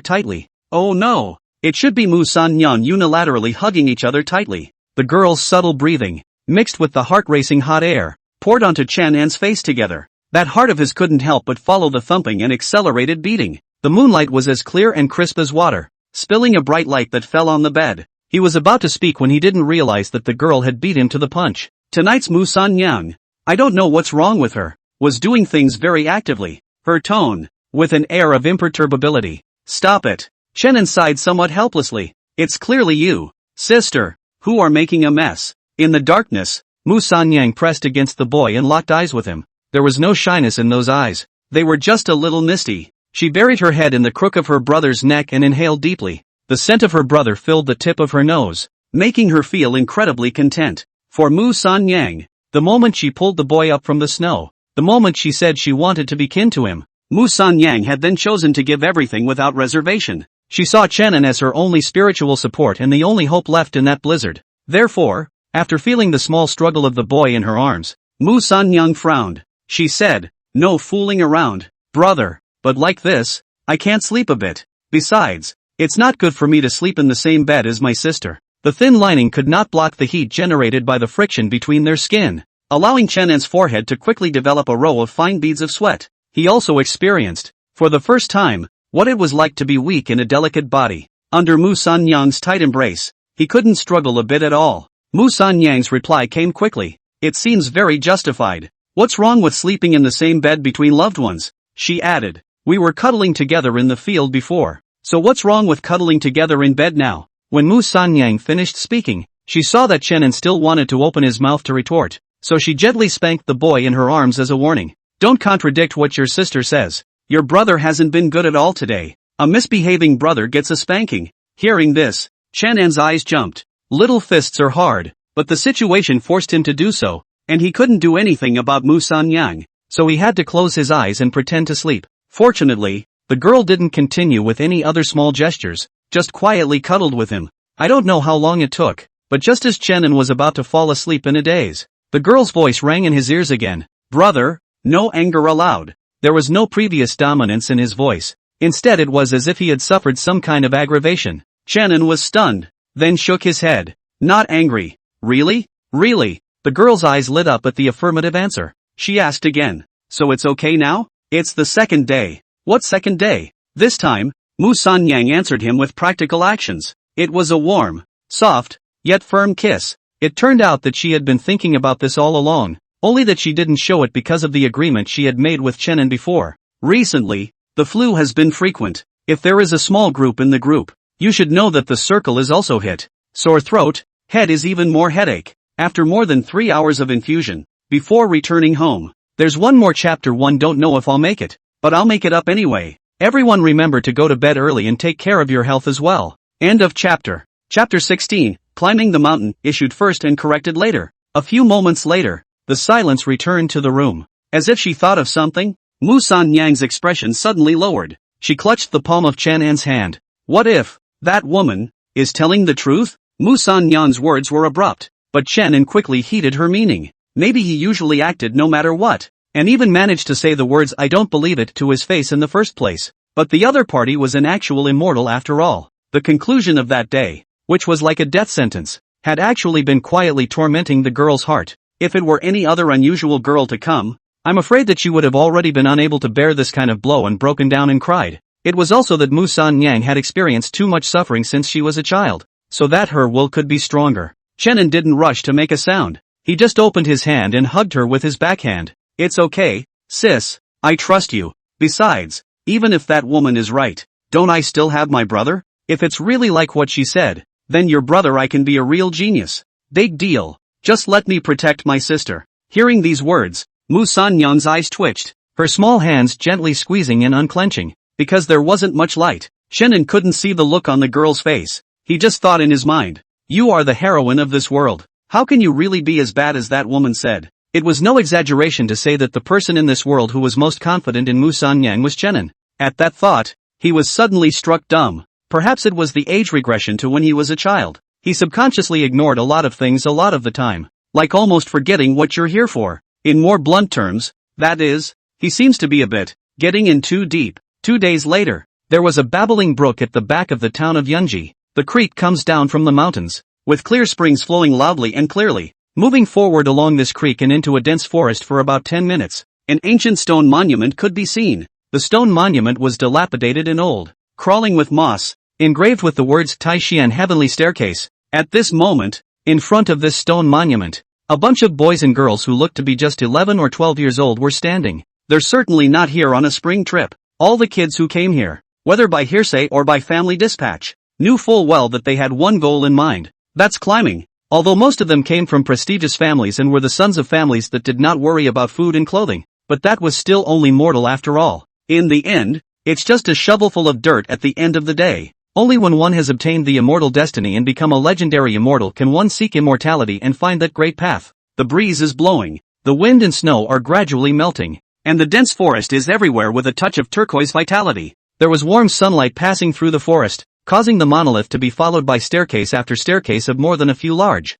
tightly. Oh no! It should be Mu San-young unilaterally hugging each other tightly. The girl's subtle breathing, mixed with the heart-racing hot air, poured onto Shannon's face together. That heart of his couldn't help but follow the thumping and accelerated beating. The moonlight was as clear and crisp as water, spilling a bright light that fell on the bed. He was about to speak when he didn't realize that the girl had beat him to the punch. Tonight's Mu San-young, I don't know what's wrong with her, was doing things very actively. Her tone, with an air of imperturbability. Stop it. Shannon sighed somewhat helplessly. It's clearly you, sister, who are making a mess. In the darkness, Mu San-young pressed against the boy and locked eyes with him. There was no shyness in those eyes. They were just a little misty. She buried her head in the crook of her brother's neck and inhaled deeply. The scent of her brother filled the tip of her nose, making her feel incredibly content. For Mu San-young, the moment she pulled the boy up from the snow, the moment she said she wanted to be kin to him, Mu San-young had then chosen to give everything without reservation. She saw Shannon as her only spiritual support and the only hope left in that blizzard. Therefore, after feeling the small struggle of the boy in her arms, Mu San-young frowned. She said, no fooling around, brother, but like this, I can't sleep a bit. Besides, it's not good for me to sleep in the same bed as my sister. The thin lining could not block the heat generated by the friction between their skin, allowing Shannon's forehead to quickly develop a row of fine beads of sweat. He also experienced, for the first time, what it was like to be weak in a delicate body. Under Mu San-young's tight embrace, he couldn't struggle a bit at all. Mu San-young's reply came quickly. It seems very justified. What's wrong with sleeping in the same bed between loved ones? She added. We were cuddling together in the field before. So what's wrong with cuddling together in bed now? When Mu San-young finished speaking, she saw that Shannon still wanted to open his mouth to retort, so she gently spanked the boy in her arms as a warning. Don't contradict what your sister says. Your brother hasn't been good at all today. A misbehaving brother gets a spanking. Hearing this, Shannon's eyes jumped. Little fists are hard, but the situation forced him to do so, and he couldn't do anything about Mu San-young, so he had to close his eyes and pretend to sleep. Fortunately, the girl didn't continue with any other small gestures, just quietly cuddled with him. I don't know how long it took, but just as Shannon was about to fall asleep in a daze, the girl's voice rang in his ears again. Brother, no anger allowed. There was no previous dominance in his voice. Instead it was as if he had suffered some kind of aggravation. Shannon was stunned, then shook his head. Not angry. Really? Really? The girl's eyes lit up at the affirmative answer. She asked again. So it's okay now? It's the second day. What second day? This time, Mu San-young answered him with practical actions. It was a warm, soft, yet firm kiss. It turned out that she had been thinking about this all along, only that she didn't show it because of the agreement she had made with Shannon before. Recently, the flu has been frequent. If there is a small group in the group, you should know that the circle is also hit. Sore throat, head is even more headache. After more than 3 hours of infusion, before returning home, there's one more chapter. One don't know if I'll make it, but I'll make it up anyway. Everyone remember to go to bed early and take care of your health as well. End of chapter. Chapter 16, Climbing the Mountain, issued first and corrected later. A few moments later, the silence returned to the room. As if she thought of something, Mu San-young's expression suddenly lowered. She clutched the palm of Shannon's hand. What if that woman is telling the truth? Mu San-young's words were abrupt, but Shannon quickly heeded her meaning. Maybe he usually acted no matter what, and even managed to say the words I don't believe it to his face in the first place. But the other party was an actual immortal after all. The conclusion of that day, which was like a death sentence, had actually been quietly tormenting the girl's heart. If it were any other unusual girl to come, I'm afraid that she would have already been unable to bear this kind of blow and broken down and cried. It was also that Mu San-young had experienced too much suffering since she was a child, so that her will could be stronger. Shannon didn't rush to make a sound. He just opened his hand and hugged her with his backhand. It's okay, sis, I trust you. Besides, even if that woman is right, don't I still have my brother? If it's really like what she said, then your brother I can be a real genius. Big deal. Just let me protect my sister. Hearing these words, Mu Sanyang's eyes twitched, her small hands gently squeezing and unclenching. Because there wasn't much light, Shannon couldn't see the look on the girl's face. He just thought in his mind, you are the heroine of this world. How can you really be as bad as that woman said? It was no exaggeration to say that the person in this world who was most confident in Mu Sanyang was Shannon. At that thought, he was suddenly struck dumb. Perhaps it was the age regression to when he was a child. He subconsciously ignored a lot of things a lot of the time. Like almost forgetting what you're here for. In more blunt terms, that is, he seems to be a bit getting in too deep. 2 days later, there was a babbling brook at the back of the town of Yunji. The creek comes down from the mountains, with clear springs flowing loudly and clearly. Moving forward along this creek and into a dense forest for about 10 minutes, an ancient stone monument could be seen. The stone monument was dilapidated and old, crawling with moss, engraved with the words Taishian Heavenly Staircase. At this moment, in front of this stone monument, a bunch of boys and girls who looked to be just 11 or 12 years old were standing. They're certainly not here on a spring trip. All the kids who came here, whether by hearsay or by family dispatch, knew full well that they had one goal in mind. That's climbing. Although most of them came from prestigious families and were the sons of families that did not worry about food and clothing, but that was still only mortal after all. In the end, it's just a shovelful of dirt at the end of the day. Only when one has obtained the immortal destiny and become a legendary immortal can one seek immortality and find that great path. The breeze is blowing, the wind and snow are gradually melting, and the dense forest is everywhere with a touch of turquoise vitality. There was warm sunlight passing through the forest, causing the monolith to be followed by staircase after staircase of more than a few large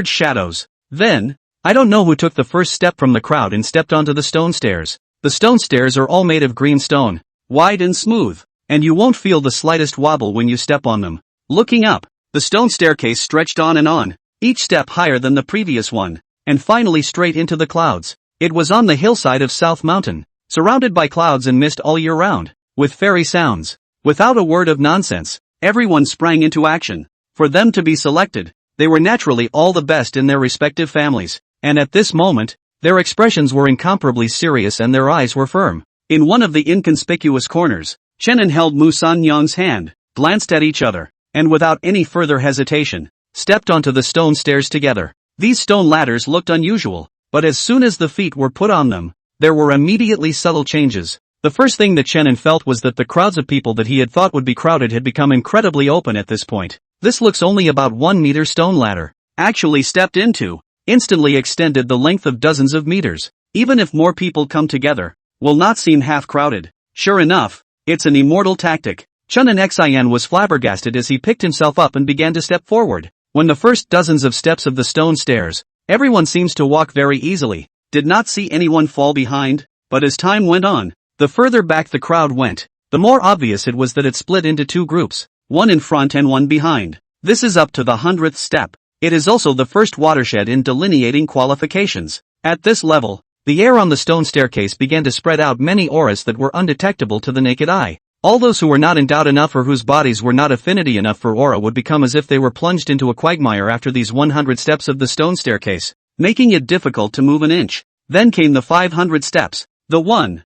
shadows. Then, I don't know who took the first step from the crowd and stepped onto the stone stairs. The stone stairs are all made of green stone, wide and smooth, and you won't feel the slightest wobble when you step on them. Looking up, the stone staircase stretched on, each step higher than the previous one, and finally straight into the clouds. It was on the hillside of South Mountain, surrounded by clouds and mist all year round, with fairy sounds. Without a word of nonsense, everyone sprang into action. For them to be selected, they were naturally all the best in their respective families, and at this moment, their expressions were incomparably serious and their eyes were firm. In one of the inconspicuous corners, Shannon held Mu Sanyang's hand, glanced at each other, and without any further hesitation, stepped onto the stone stairs together. These stone ladders looked unusual, but as soon as the feet were put on them, there were immediately subtle changes. The first thing that Shannon felt was that the crowds of people that he had thought would be crowded had become incredibly open at this point. This looks only about 1 meter stone ladder, actually stepped into, instantly extended the length of dozens of meters. Even if more people come together, will not seem half crowded. Sure enough, it's an immortal tactic. Chunin Xian was flabbergasted as he picked himself up and began to step forward. When the first dozens of steps of the stone stairs, everyone seems to walk very easily, did not see anyone fall behind, but as time went on, the further back the crowd went, the more obvious it was that it split into 2 groups, one in front and one behind. This is up to the 100th step. It is also the first watershed in delineating qualifications. At this level, the air on the stone staircase began to spread out many auras that were undetectable to the naked eye. All those who were not endowed enough or whose bodies were not affinity enough for aura would become as if they were plunged into a quagmire after these 100 steps of the stone staircase, making it difficult to move an inch. Then came the 500 steps, the 1,000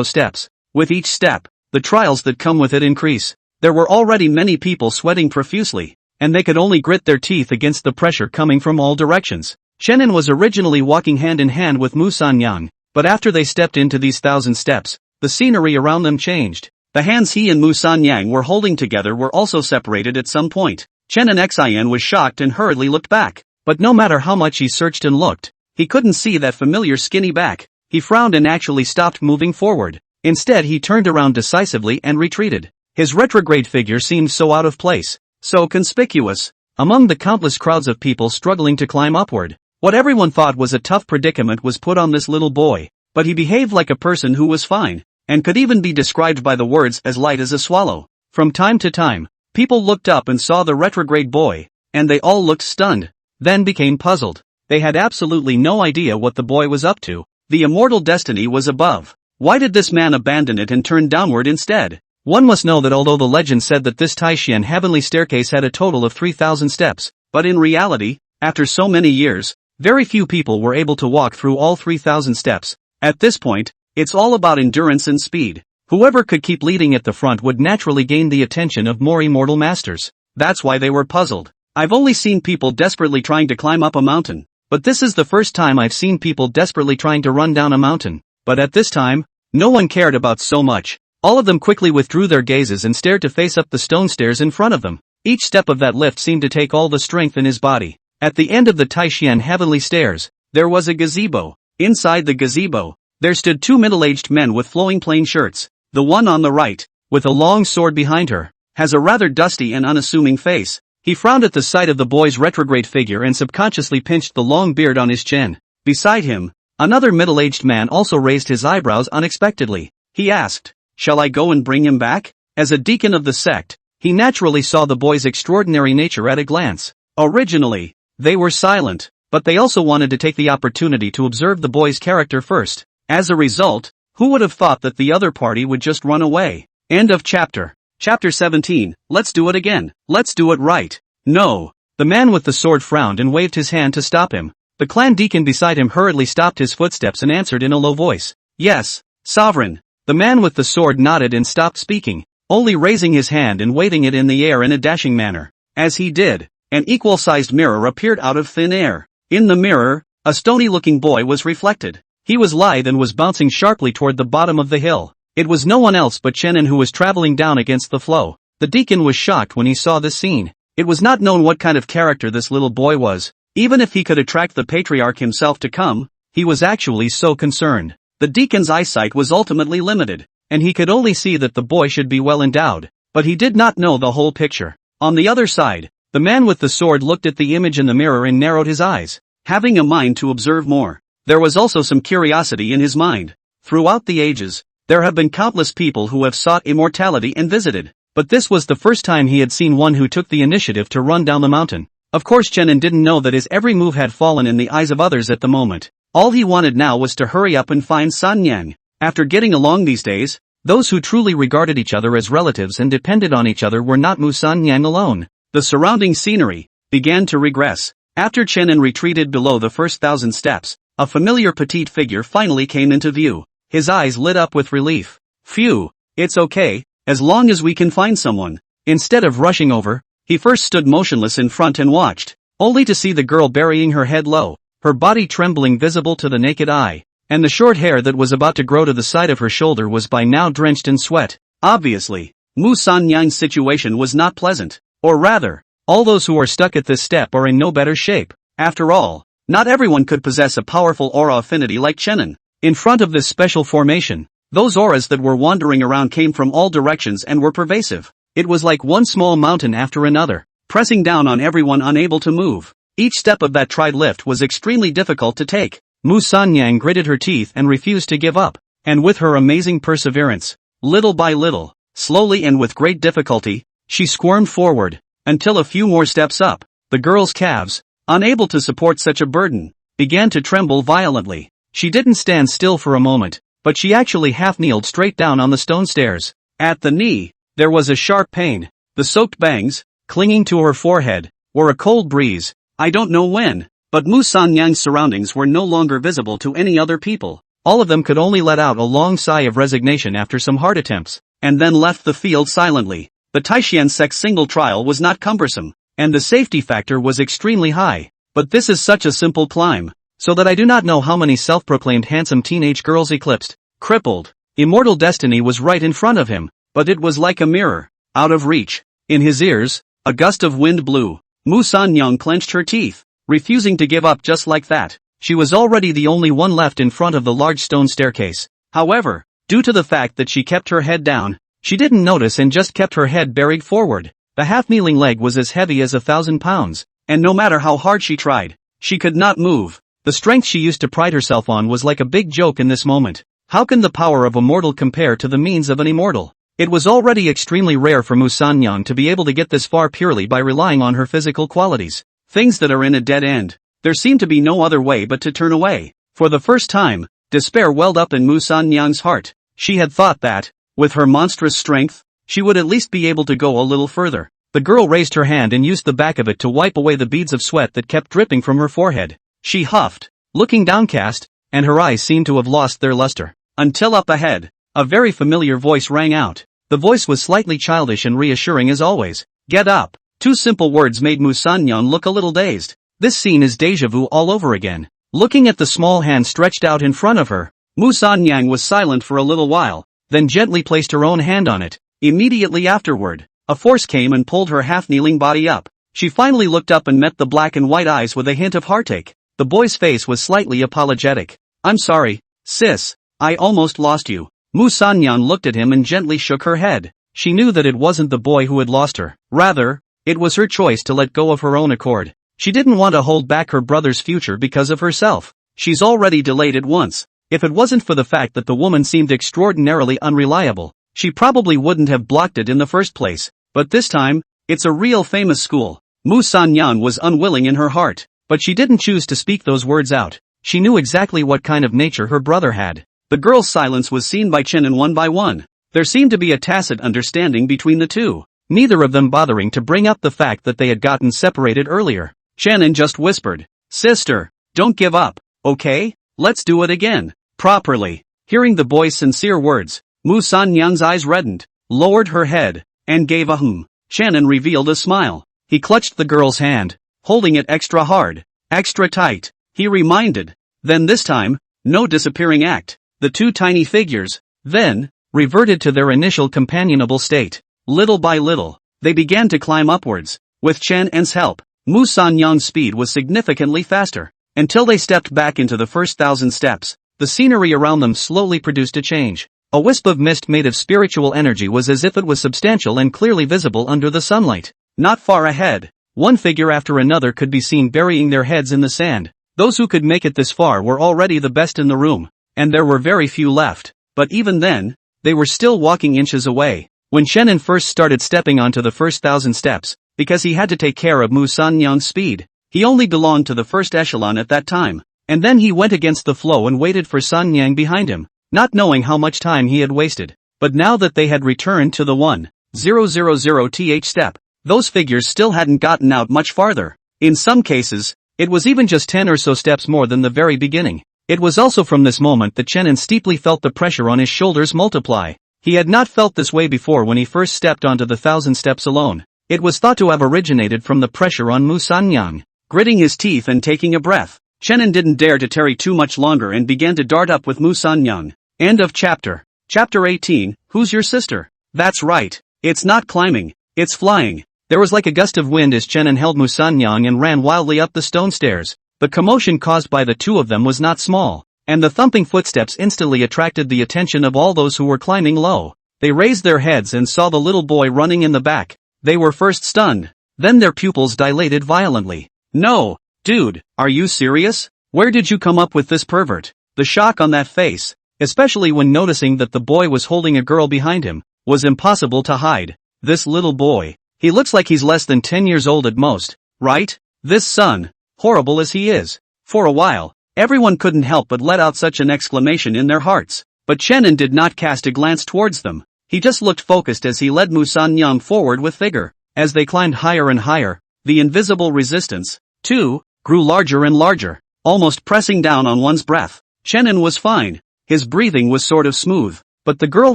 steps. With each step, the trials that come with it increase. There were already many people sweating profusely, and they could only grit their teeth against the pressure coming from all directions. Shannon was originally walking hand in hand with Mu Sanyang, but after they stepped into these 1,000 steps, the scenery around them changed. The hands he and Mu Sanyang were holding together were also separated at some point. Shannon Xian was shocked and hurriedly looked back, but no matter how much he searched and looked, he couldn't see that familiar skinny back. He frowned and actually stopped moving forward. Instead he turned around decisively and retreated. His retrograde figure seemed so out of place, so conspicuous, among the countless crowds of people struggling to climb upward. What everyone thought was a tough predicament was put on this little boy, but he behaved like a person who was fine, and could even be described by the words as light as a swallow. From time to time, people looked up and saw the retrograde boy, and they all looked stunned, then became puzzled. They had absolutely no idea what the boy was up to. The immortal destiny was above. Why did this man abandon it and turn downward instead? One must know that although the legend said that this Taishian heavenly staircase had a total of 3,000 steps, but in reality, after so many years, very few people were able to walk through all 3,000 steps. At this point, It's all about endurance and speed. Whoever could keep leading at the front would naturally gain the attention of more immortal masters. That's why they were puzzled. I've only seen people desperately trying to climb up a mountain, but this is the first time I've seen people desperately trying to run down a mountain. But at this time, no one cared about so much. All of them quickly withdrew their gazes and stared to face up the stone stairs in front of them. Each step of that lift seemed to take all the strength in his body. At the end of the Taishian heavenly stairs, there was a gazebo. Inside the gazebo, there stood two middle-aged men with flowing plain shirts. The one on the right, with a long sword behind her, has a rather dusty and unassuming face. He frowned at the sight of the boy's retrograde figure and subconsciously pinched the long beard on his chin. Beside him, another middle-aged man also raised his eyebrows unexpectedly. He asked, "Shall I go and bring him back?" As a deacon of the sect, he naturally saw the boy's extraordinary nature at a glance. Originally, they were silent, but they also wanted to take the opportunity to observe the boy's character first. As a result, who would have thought that the other party would just run away? End of chapter. Chapter 17, let's do it again. Let's do it right. No. The man with the sword frowned and waved his hand to stop him. The clan deacon beside him hurriedly stopped his footsteps and answered in a low voice. "Yes, Sovereign." The man with the sword nodded and stopped speaking, only raising his hand and waving it in the air in a dashing manner. As he did, an equal-sized mirror appeared out of thin air. In the mirror, a stony-looking boy was reflected. He was lithe and was bouncing sharply toward the bottom of the hill. It was no one else but Chenin who was traveling down against the flow. The deacon was shocked when he saw this scene. It was not known what kind of character this little boy was. Even if he could attract the patriarch himself to come, he was actually so concerned. The deacon's eyesight was ultimately limited, and he could only see that the boy should be well endowed, but he did not know the whole picture. On the other side, the man with the sword looked at the image in the mirror and narrowed his eyes, having a mind to observe more. There was also some curiosity in his mind. Throughout the ages, there have been countless people who have sought immortality and visited, but this was the first time he had seen one who took the initiative to run down the mountain. Of course Chenin didn't know that his every move had fallen in the eyes of others at the moment. All he wanted now was to hurry up and find San Yang. After getting along these days, those who truly regarded each other as relatives and depended on each other were not Mu San Yang alone. The surrounding scenery began to regress. After Chenin retreated below the first 1,000 steps, a familiar petite figure finally came into view. His eyes lit up with relief. Phew, it's okay, as long as we can find someone. Instead of rushing over, he first stood motionless in front and watched, only to see the girl burying her head low, her body trembling visible to the naked eye, and the short hair that was about to grow to the side of her shoulder was by now drenched in sweat. Obviously, Mu San Yang's situation was not pleasant, or rather, all those who are stuck at this step are in no better shape. After all, not everyone could possess a powerful aura affinity like Chenin. In front of this special formation, those auras that were wandering around came from all directions and were pervasive. It was like one small mountain after another, pressing down on everyone unable to move. Each step of that tried lift was extremely difficult to take. Mu Sanyang gritted her teeth and refused to give up, and with her amazing perseverance, little by little, slowly and with great difficulty, she squirmed forward, until a few more steps up, the girl's calves, unable to support such a burden, began to tremble violently. She didn't stand still for a moment, but she actually half-kneeled straight down on the stone stairs. At the knee, there was a sharp pain. The soaked bangs, clinging to her forehead, were a cold breeze. I don't know when, but Mu Sanyang's surroundings were no longer visible to any other people. All of them could only let out a long sigh of resignation after some hard attempts, and then left the field silently. The Taishian sect's single trial was not cumbersome, and the safety factor was extremely high. But this is such a simple climb, so that I do not know how many self-proclaimed handsome teenage girls eclipsed, crippled. Immortal destiny was right in front of him, but it was like a mirror, out of reach. In his ears, a gust of wind blew. Mu Sanyang clenched her teeth, refusing to give up just like that. She was already the only one left in front of the large stone staircase. However, due to the fact that she kept her head down, she didn't notice and just kept her head buried forward. The half-kneeling leg was as heavy as 1,000 pounds, and no matter how hard she tried, she could not move. The strength she used to pride herself on was like a big joke in this moment. How can the power of a mortal compare to the means of an immortal? It was already extremely rare for Mu Sanyang to be able to get this far purely by relying on her physical qualities. Things that are in a dead end. There seemed to be no other way but to turn away. For the first time, despair welled up in Mu Sanyang's heart. She had thought that, with her monstrous strength, she would at least be able to go a little further. The girl raised her hand and used the back of it to wipe away the beads of sweat that kept dripping from her forehead. She huffed, looking downcast, and her eyes seemed to have lost their luster. until up ahead, a very familiar voice rang out. The voice was slightly childish and reassuring as always. Get up. Two simple words made Mu Sanyang look a little dazed. This scene is déjà vu all over again. Looking at the small hand stretched out in front of her, Mu Sanyang was silent for a little while, then gently placed her own hand on it. Immediately afterward, a force came and pulled her half-kneeling body up. She finally looked up and met the black and white eyes with a hint of heartache. The boy's face was slightly apologetic. I'm sorry, sis, I almost lost you. Mu Sanyang looked at him and gently shook her head. She knew that it wasn't the boy who had lost her. Rather, it was her choice to let go of her own accord. She didn't want to hold back her brother's future because of herself. She's already delayed it once. If it wasn't for the fact that the woman seemed extraordinarily unreliable, she probably wouldn't have blocked it in the first place. But this time, it's a real famous school. Mu Sanyang was unwilling in her heart, but she didn't choose to speak those words out. She knew exactly what kind of nature her brother had. The girl's silence was seen by Chen and one by one. There seemed to be a tacit understanding between the two, neither of them bothering to bring up the fact that they had gotten separated earlier. Shannon just whispered, Sister, don't give up, okay? Let's do it again. Properly. Hearing the boy's sincere words, Mu Sanyang's eyes reddened, lowered her head, and gave a Shannon revealed a smile. He clutched the girl's hand, holding it extra hard, extra tight. He reminded. Then this time, no disappearing act. The two tiny figures, then, reverted to their initial companionable state. Little by little, they began to climb upwards. With Chen En's help, Mu Sanyang's speed was significantly faster. Until they stepped back into the first 1,000 steps, the scenery around them slowly produced a change. A wisp of mist made of spiritual energy was as if it was substantial and clearly visible under the sunlight. Not far ahead, one figure after another could be seen burying their heads in the sand. Those who could make it this far were already the best in the room, and there were very few left. But even then, they were still walking inches away. When Shannon first started stepping onto the first 1,000 steps, because he had to take care of Mu Sanyang's speed, he only belonged to the first echelon at that time. And then he went against the flow and waited for Sanyang behind him, not knowing how much time he had wasted. But now that they had returned to the 1,000th step, those figures still hadn't gotten out much farther. In some cases, it was even just 10 or so steps more than the very beginning. It was also from this moment that Chenin steeply felt the pressure on his shoulders multiply. He had not felt this way before when he first stepped onto the 1,000 steps alone. It was thought to have originated from the pressure on Mu Sanyang. Gritting his teeth and taking a breath, Chenin didn't dare to tarry too much longer and began to dart up with Mu Sanyang. End of chapter. Chapter 18, Who's Your Sister? That's right. It's not climbing, it's flying. There was like a gust of wind as Chenin held Mu Sanyang and ran wildly up the stone stairs. The commotion caused by the two of them was not small, and the thumping footsteps instantly attracted the attention of all those who were climbing low. They raised their heads and saw the little boy running in the back. They were first stunned, then their pupils dilated violently. No, dude, are you serious? Where did you come up with this pervert? The shock on that face, especially when noticing that the boy was holding a girl behind him, was impossible to hide. This little boy, he looks like he's less than 10 years old at most, right? This son, horrible as he is. For a while, everyone couldn't help but let out such an exclamation in their hearts. But Chenin did not cast a glance towards them. He just looked focused as he led Mu Sanyang forward with vigor. As they climbed higher and higher, the invisible resistance, too, grew larger and larger, almost pressing down on one's breath. Chenin was fine. His breathing was sort of smooth, but the girl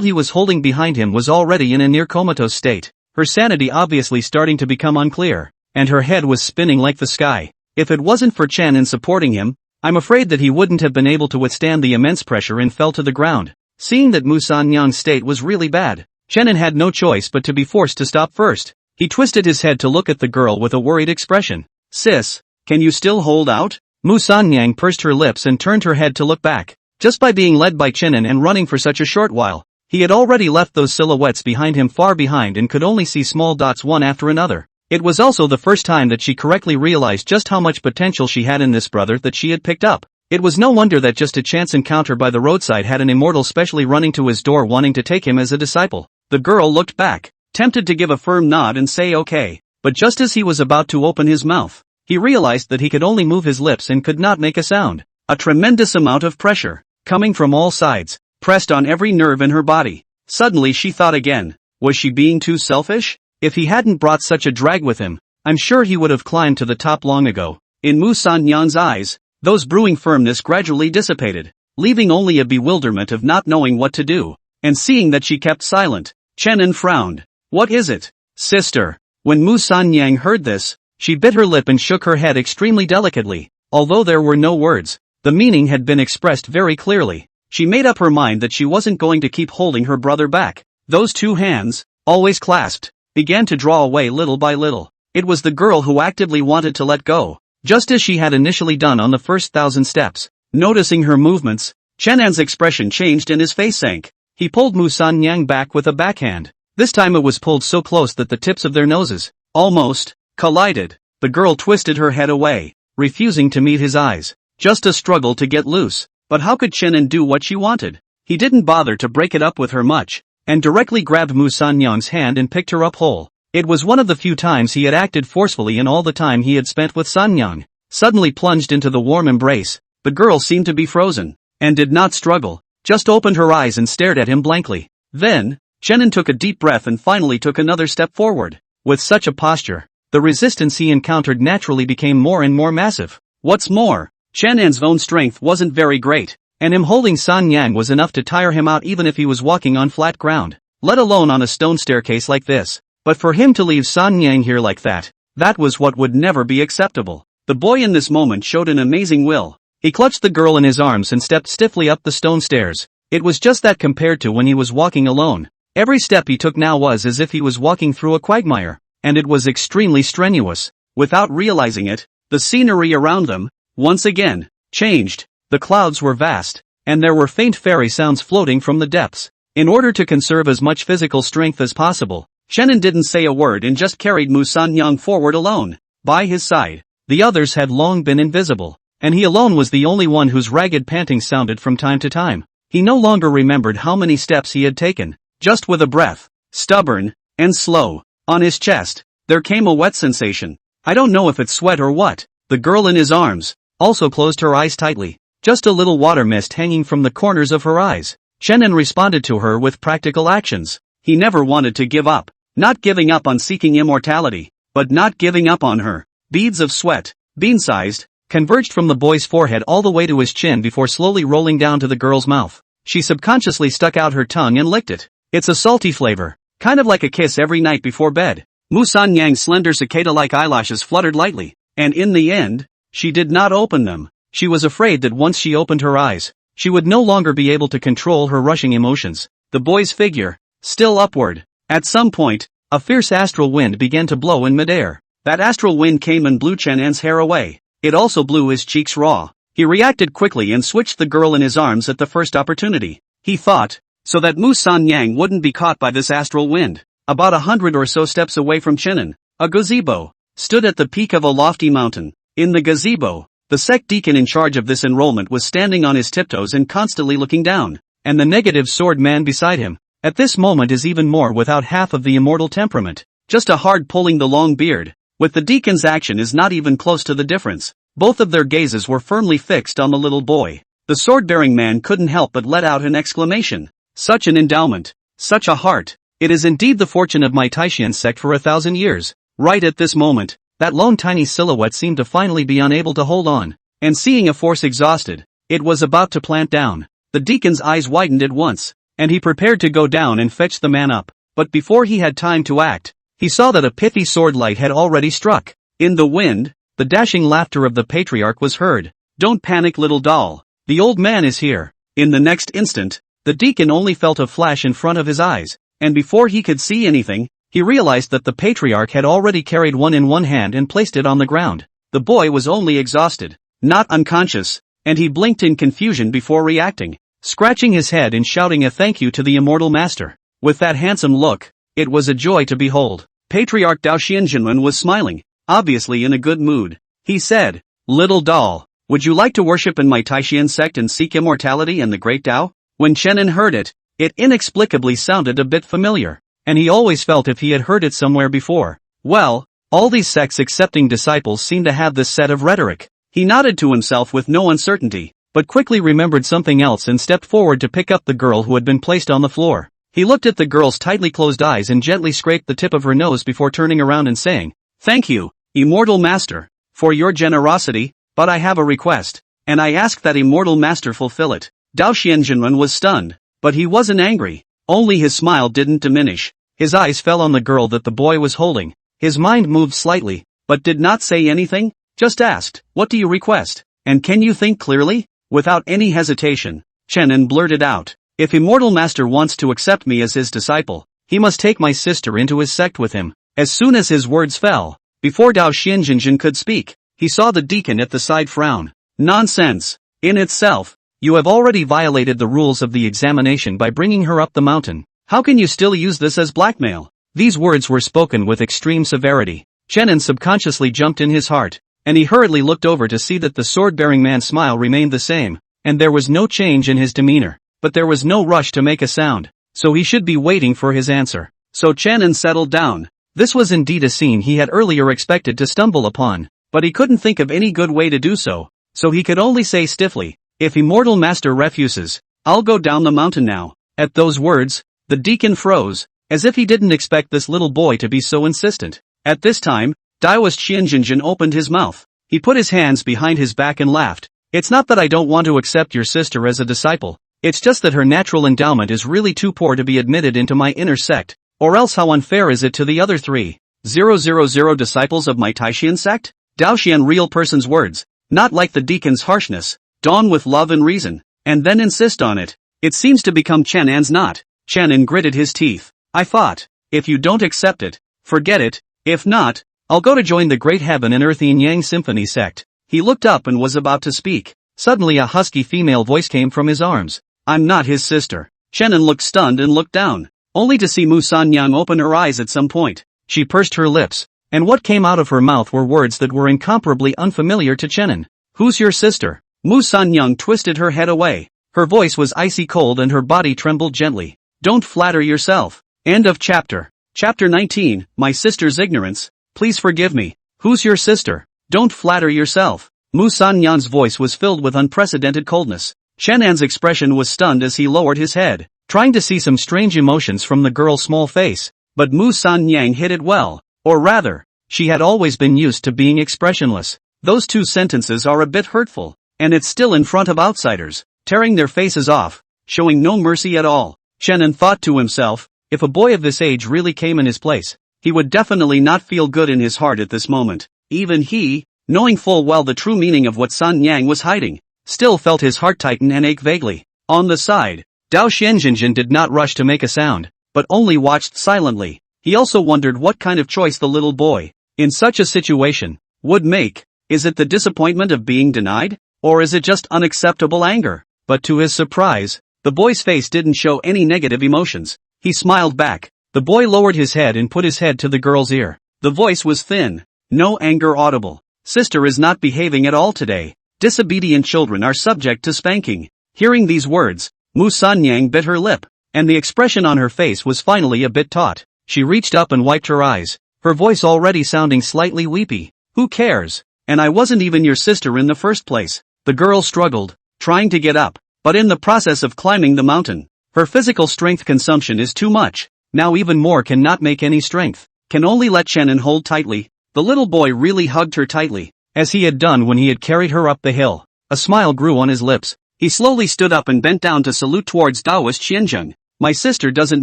he was holding behind him was already in a near comatose state, her sanity obviously starting to become unclear, and her head was spinning like the sky. If it wasn't for Chenin supporting him, I'm afraid that he wouldn't have been able to withstand the immense pressure and fell to the ground. Seeing that Mu Sanyang's state was really bad, Chenin had no choice but to be forced to stop first. He twisted his head to look at the girl with a worried expression. Sis, can you still hold out? Mu Sanyang pursed her lips and turned her head to look back. Just by being led by Chenin and running for such a short while, he had already left those silhouettes behind him far behind and could only see small dots one after another. It was also the first time that she correctly realized just how much potential she had in this brother that she had picked up. It was no wonder that just a chance encounter by the roadside had an immortal specially running to his door wanting to take him as a disciple. The girl looked back, tempted to give a firm nod and say okay, but just as he was about to open his mouth, he realized that he could only move his lips and could not make a sound. A tremendous amount of pressure, coming from all sides, pressed on every nerve in her body. Suddenly she thought again, was she being too selfish? If he hadn't brought such a drag with him, I'm sure he would have climbed to the top long ago. In Mu Sanyang's eyes, those brewing firmness gradually dissipated. leaving only a bewilderment of not knowing what to do. And seeing that she kept silent, Chenin frowned. What is it, sister? When Mu Sanyang heard this, she bit her lip and shook her head extremely delicately. Although there were no words, the meaning had been expressed very clearly. She made up her mind that she wasn't going to keep holding her brother back. Those two hands, always clasped, began to draw away little by little. It was the girl who actively wanted to let go, just as she had initially done on the first 1,000 steps. Noticing her movements, Chenan's expression changed and his face sank. He pulled Mu Sanyang back with a backhand. This time it was pulled so close that the tips of their noses almost collided. The girl twisted her head away, refusing to meet his eyes. Just a struggle to get loose. But how could Chenin do what she wanted? He didn't bother to break it up with her much, and directly grabbed Mu Sanyang's hand and picked her up whole. It was one of the few times he had acted forcefully in all the time he had spent with Sanyang. Suddenly plunged into the warm embrace, the girl seemed to be frozen, and did not struggle, just opened her eyes and stared at him blankly. Then, Chenin took a deep breath and finally took another step forward. With such a posture, the resistance he encountered naturally became more and more massive. What's more, Chenan's own strength wasn't very great, and him holding Sanyang was enough to tire him out even if he was walking on flat ground, let alone on a stone staircase like this. But for him to leave Sanyang here like that was what would never be acceptable. The boy in this moment showed an amazing will. He clutched the girl in his arms and stepped stiffly up the stone stairs. It was just that compared to when he was walking alone. Every step he took now was as if he was walking through a quagmire, and it was extremely strenuous. Without realizing it, the scenery around them, once again, changed. The clouds were vast, and there were faint fairy sounds floating from the depths. In order to conserve as much physical strength as possible, Chenin didn't say a word and just carried Mu Sanyang forward alone. By his side, the others had long been invisible, and he alone was the only one whose ragged panting sounded from time to time. He no longer remembered how many steps he had taken. Just with a breath, stubborn and slow, on his chest, there came a wet sensation. I don't know if it's sweat or what. The girl in his arms also closed her eyes tightly, just a little water mist hanging from the corners of her eyes. Chenin responded to her with practical actions. He never wanted to give up. Not giving up on seeking immortality, but not giving up on her. Beads of sweat, bean-sized, converged from the boy's forehead all the way to his chin before slowly rolling down to the girl's mouth. She subconsciously stuck out her tongue and licked it. It's a salty flavor, kind of like a kiss every night before bed. Mu Sanyang's slender cicada-like eyelashes fluttered lightly, and in the end, she did not open them. She was afraid that once she opened her eyes, she would no longer be able to control her rushing emotions. The boy's figure, still upward. At some point, a fierce astral wind began to blow in midair. That astral wind came and blew Chenan's hair away. It also blew his cheeks raw. He reacted quickly and switched the girl in his arms at the first opportunity. He thought, so that Mu Sanyang wouldn't be caught by this astral wind. About 100 or so steps away from Chenin, a gazebo stood at the peak of a lofty mountain. In the gazebo, the sect deacon in charge of this enrollment was standing on his tiptoes and constantly looking down, and the negative sword man beside him, at this moment is even more without half of the immortal temperament, just a hard pulling the long beard. With the deacon's action is not even close to the difference. Both of their gazes were firmly fixed on the little boy. The sword-bearing man couldn't help but let out an exclamation. Such an endowment, such a heart. It is indeed the fortune of my Taishan sect for 1,000 years. Right at this moment, that lone tiny silhouette seemed to finally be unable to hold on, and seeing a force exhausted, it was about to plant down. The deacon's eyes widened at once, and he prepared to go down and fetch the man up. But before he had time to act, he saw that a pithy sword light had already struck. In the wind, the dashing laughter of the patriarch was heard. Don't panic, little doll. The old man is here. In the next instant, the deacon only felt a flash in front of his eyes, and before he could see anything, he realized that the patriarch had already carried one in one hand and placed it on the ground. The boy was only exhausted, not unconscious, and he blinked in confusion before reacting, scratching his head and shouting a thank you to the immortal master. With that handsome look, it was a joy to behold. Patriarch Dao Xianjinwen was smiling, obviously in a good mood. He said, "Little doll, would you like to worship in my Taishan sect and seek immortality and the great Dao?" When Chenin heard it, it inexplicably sounded a bit familiar, and he always felt if he had heard it somewhere before. Well, all these sects accepting disciples seem to have this set of rhetoric. He nodded to himself with no uncertainty, but quickly remembered something else and stepped forward to pick up the girl who had been placed on the floor. He looked at the girl's tightly closed eyes and gently scraped the tip of her nose before turning around and saying, "Thank you, immortal master, for your generosity, but I have a request, and I ask that immortal master fulfill it." Dao Xianjunren was stunned, but he wasn't angry. Only his smile didn't diminish. His eyes fell on the girl that the boy was holding. His mind moved slightly, but did not say anything, just asked, "What do you request? And can you think clearly?" Without any hesitation, Chenin blurted out, "If Immortal Master wants to accept me as his disciple, he must take my sister into his sect with him." As soon as his words fell, before Dao Xianjunren could speak, he saw the deacon at the side frown. "Nonsense. In itself, you have already violated the rules of the examination by bringing her up the mountain. How can you still use this as blackmail?" These words were spoken with extreme severity. Chenin subconsciously jumped in his heart, and he hurriedly looked over to see that the sword-bearing man's smile remained the same, and there was no change in his demeanor, but there was no rush to make a sound, so he should be waiting for his answer. So Chenin settled down. This was indeed a scene he had earlier expected to stumble upon, but he couldn't think of any good way to do so he could only say stiffly, "If Immortal Master refuses, I'll go down the mountain now." At those words, the deacon froze, as if he didn't expect this little boy to be so insistent. At this time, Daoist Xianjunren opened his mouth. He put his hands behind his back and laughed. "It's not that I don't want to accept your sister as a disciple, it's just that her natural endowment is really too poor to be admitted into my inner sect. Or else how unfair is it to the other 3,000 disciples of my Taishan sect?" Daoxian real person's words, not like the deacon's harshness, dawn with love and reason, and then insist on it. It seems to become Chenin's knot. Chenin gritted his teeth. "I thought, if you don't accept it, forget it. If not, I'll go to join the Great Heaven and Earth Yin Yang Symphony sect." He looked up and was about to speak. Suddenly a husky female voice came from his arms. "I'm not his sister." Chenin looked stunned and looked down, only to see Mu Sanyang open her eyes at some point. She pursed her lips, and what came out of her mouth were words that were incomparably unfamiliar to Chenin. "Who's your sister?" Mu Sanyang twisted her head away. Her voice was icy cold and her body trembled gently. "Don't flatter yourself." End of chapter. Chapter 19, My Sister's Ignorance. Please forgive me. Who's your sister? Don't flatter yourself. Mu Sanyang's voice was filled with unprecedented coldness. Chenan's expression was stunned as he lowered his head, trying to see some strange emotions from the girl's small face. But Mu Sanyang hid it well, or rather, she had always been used to being expressionless. Those two sentences are a bit hurtful, and it's still in front of outsiders, tearing their faces off, showing no mercy at all. Chenan thought to himself, if a boy of this age really came in his place, he would definitely not feel good in his heart at this moment. Even he, knowing full well the true meaning of what Sun Yang was hiding, still felt his heart tighten and ache vaguely. On the side, Dao Xianjinjin did not rush to make a sound, but only watched silently. He also wondered what kind of choice the little boy, in such a situation, would make. Is it the disappointment of being denied? Or is it just unacceptable anger? But to his surprise, the boy's face didn't show any negative emotions. He smiled back. The boy lowered his head and put his head to the girl's ear. The voice was thin, no anger audible. Sister is not behaving at all today. Disobedient children are subject to spanking. Hearing these words, Mu Sanyang bit her lip, and the expression on her face was finally a bit taut. She reached up and wiped her eyes, her voice already sounding slightly weepy. Who cares? And I wasn't even your sister in the first place. The girl struggled, trying to get up, but in the process of climbing the mountain, her physical strength consumption is too much. Now even more cannot make any strength, can only let Chenin hold tightly. The little boy really hugged her tightly, as he had done when he had carried her up the hill. A smile grew on his lips. He slowly stood up and bent down to salute towards Daoist Xianzheng. My sister doesn't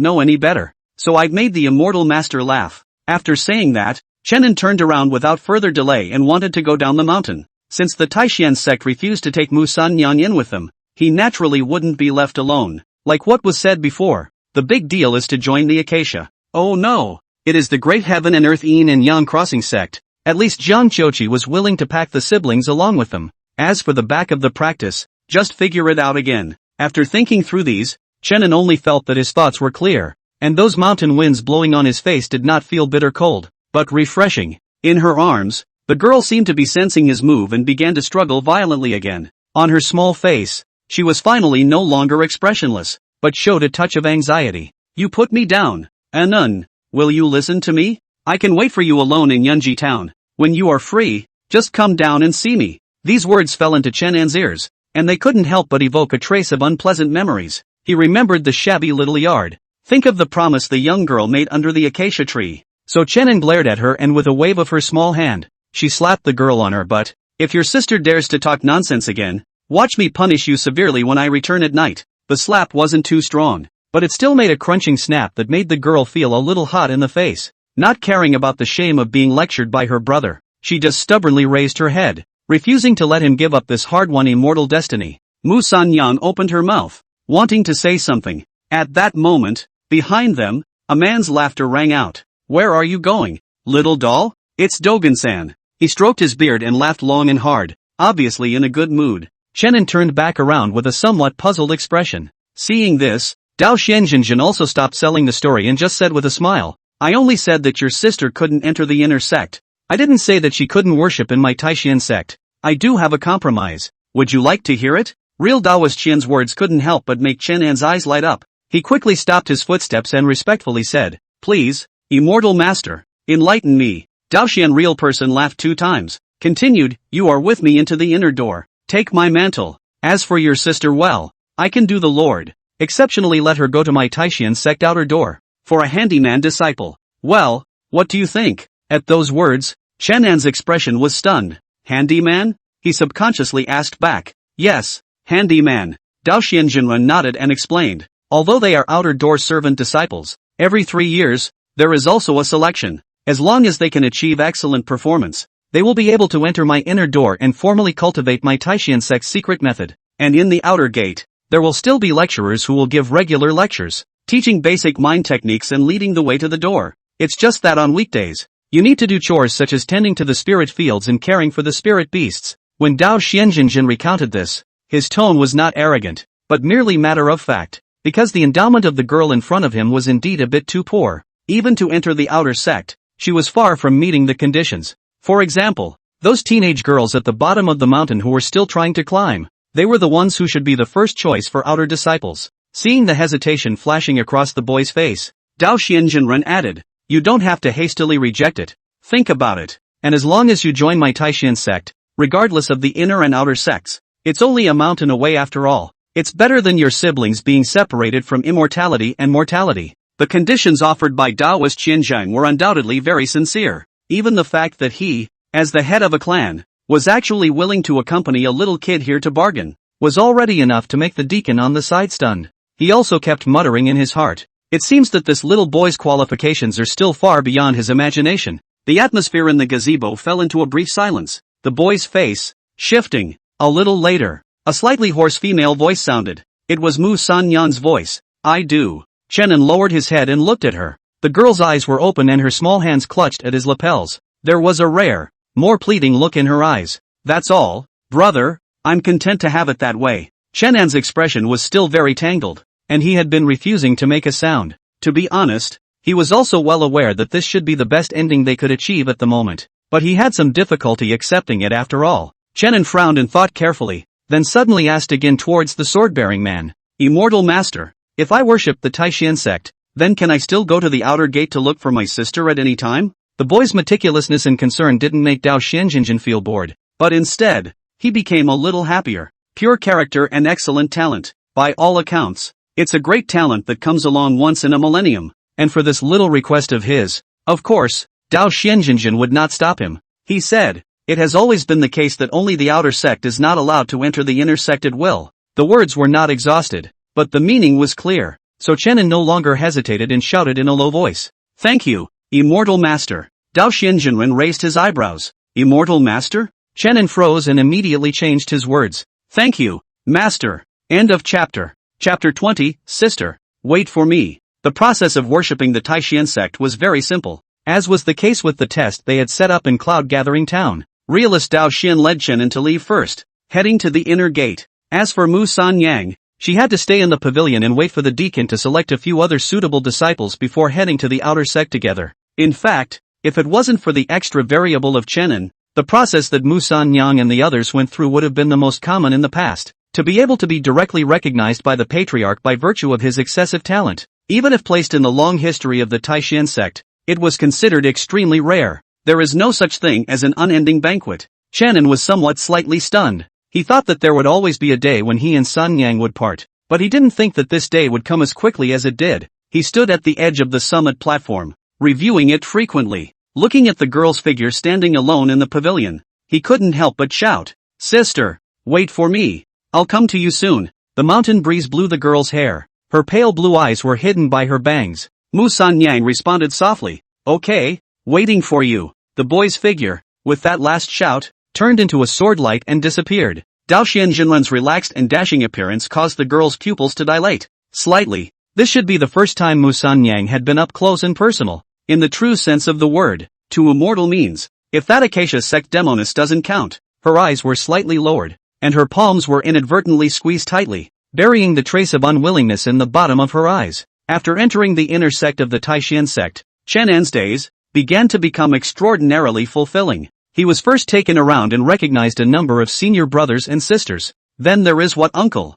know any better, so I've made the immortal master laugh. After saying that, Chenin turned around without further delay and wanted to go down the mountain. Since the Taishan sect refused to take Mu Sanyang in with them, he naturally wouldn't be left alone. Like what was said before, the big deal is to join the Acacia. Oh no! It is the Great Heaven and Earth Yin and Yang Crossing sect. At least Jiang Qiuqi was willing to pack the siblings along with them. As for the back of the practice, just figure it out again. After thinking through these, Chenin only felt that his thoughts were clear, and those mountain winds blowing on his face did not feel bitter cold, but refreshing. In her arms, the girl seemed to be sensing his move and began to struggle violently again. On her small face, she was finally no longer expressionless, but showed a touch of anxiety. You put me down, Anun. Will you listen to me? I can wait for you alone in Yunji town. When you are free, just come down and see me. These words fell into Chenan's ears, and they couldn't help but evoke a trace of unpleasant memories. He remembered the shabby little yard. Think of the promise the young girl made under the acacia tree. So Chenin glared at her and with a wave of her small hand, she slapped the girl on her butt. If your sister dares to talk nonsense again, Watch me punish you severely when I return at night. The slap wasn't too strong, but it still made a crunching snap that made the girl feel a little hot in the face. Not caring about the shame of being lectured by her brother, she just stubbornly raised her head, refusing to let him give up this hard-won immortal destiny. Mu San-yang opened her mouth, wanting to say something. At that moment, behind them, a man's laughter rang out. Where are you going, little doll? It's Dogen-san. He stroked his beard and laughed long and hard, obviously in a good mood. Chenin turned back around with a somewhat puzzled expression. Seeing this, Dao Xianjinjin also stopped selling the story and just said with a smile, I only said that your sister couldn't enter the inner sect. I didn't say that she couldn't worship in my Taishan sect. I do have a compromise. Would you like to hear it? Real Daoist Qian's words couldn't help but make Chen An's eyes light up. He quickly stopped his footsteps and respectfully said, Please, immortal master, enlighten me. Dao Xian real person laughed 2 times, continued, You are with me into the inner door. Take my mantle. As for your sister, well, I can do the Lord. Exceptionally let her go to my Taishan sect outer door. For a handyman disciple. Well, what do you think? At those words, Chen An's expression was stunned. Handyman? He subconsciously asked back. Yes, handyman. Dao Xianjinren nodded and explained. Although they are outer door servant disciples, every 3 years, there is also a selection. As long as they can achieve excellent performance, they will be able to enter my inner door and formally cultivate my Taishan sect's secret method. And in the outer gate, there will still be lecturers who will give regular lectures, teaching basic mind techniques and leading the way to the door. It's just that on weekdays, you need to do chores such as tending to the spirit fields and caring for the spirit beasts. When Dao Xianjinjin recounted this, his tone was not arrogant, but merely matter of fact, because the endowment of the girl in front of him was indeed a bit too poor. Even to enter the outer sect, she was far from meeting the conditions. For example, those teenage girls at the bottom of the mountain who were still trying to climb, they were the ones who should be the first choice for outer disciples. Seeing the hesitation flashing across the boy's face, Dao Xianjinren added, You don't have to hastily reject it. Think about it. And as long as you join my Taishan sect, regardless of the inner and outer sects, it's only a mountain away after all. It's better than your siblings being separated from immortality and mortality. The conditions offered by Daoist Qianzhang were undoubtedly very sincere. Even the fact that he, as the head of a clan, was actually willing to accompany a little kid here to bargain, was already enough to make the deacon on the side stunned. He also kept muttering in his heart. It seems that this little boy's qualifications are still far beyond his imagination. The atmosphere in the gazebo fell into a brief silence. The boy's face, shifting. A little later, a slightly hoarse female voice sounded. It was Mu San-yan's voice. I do. Chenin lowered his head and looked at her. The girl's eyes were open and her small hands clutched at his lapels. There was a rare, more pleading look in her eyes. That's all, brother, I'm content to have it that way. Chenan's expression was still very tangled, and he had been refusing to make a sound. To be honest, he was also well aware that this should be the best ending they could achieve at the moment, but he had some difficulty accepting it after all. Chenin frowned and thought carefully, then suddenly asked again towards the sword-bearing man. Immortal master, if I worship the Taishan sect, then can I still go to the outer gate to look for my sister at any time? The boy's meticulousness and concern didn't make Dao Xianjinjin feel bored, but instead, he became a little happier. Pure character and excellent talent. By all accounts, it's a great talent that comes along once in a millennium. And for this little request of his, of course, Dao Xianjinjin would not stop him. He said, it has always been the case that only the outer sect is not allowed to enter the inner sect at will. The words were not exhausted, but the meaning was clear. So Chenin no longer hesitated and shouted in a low voice. Thank you, immortal master. Dao Xianjinren raised his eyebrows. Immortal master? Chenin froze and immediately changed his words. Thank you, master. End of chapter. Chapter 20, Sister. Wait for me. The process of worshipping the Taishan sect was very simple. As was the case with the test they had set up in Cloud Gathering Town, realist Dao Xian led Chenin to leave first, heading to the inner gate. As for Mu San-yang, she had to stay in the pavilion and wait for the deacon to select a few other suitable disciples before heading to the outer sect together. In fact, if it wasn't for the extra variable of Chenin, the process that Mu San-yang and the others went through would have been the most common in the past. To be able to be directly recognized by the patriarch by virtue of his excessive talent, even if placed in the long history of the Taishan sect, it was considered extremely rare. There is no such thing as an unending banquet. Chenin was somewhat slightly stunned. He thought that there would always be a day when he and Sun Yang would part, but he didn't think that this day would come as quickly as it did. He stood at the edge of the summit platform, reviewing it frequently. Looking at the girl's figure standing alone in the pavilion, he couldn't help but shout, Sister, wait for me. I'll come to you soon. The mountain breeze blew the girl's hair. Her pale blue eyes were hidden by her bangs. Mu San Yang responded softly. Okay, waiting for you. The boy's figure, with that last shout, turned into a swordlight and disappeared. Dao Xianjinlun's relaxed and dashing appearance caused the girl's pupils to dilate slightly. This should be the first time Mu San Yang had been up close and personal, in the true sense of the word, to immortal means. If that Acacia sect Demoness doesn't count. Her eyes were slightly lowered, and her palms were inadvertently squeezed tightly, burying the trace of unwillingness in the bottom of her eyes. After entering the inner sect of the Taishan sect, Chen An's days began to become extraordinarily fulfilling. He was first taken around and recognized a number of senior brothers and sisters. Then there is what uncle,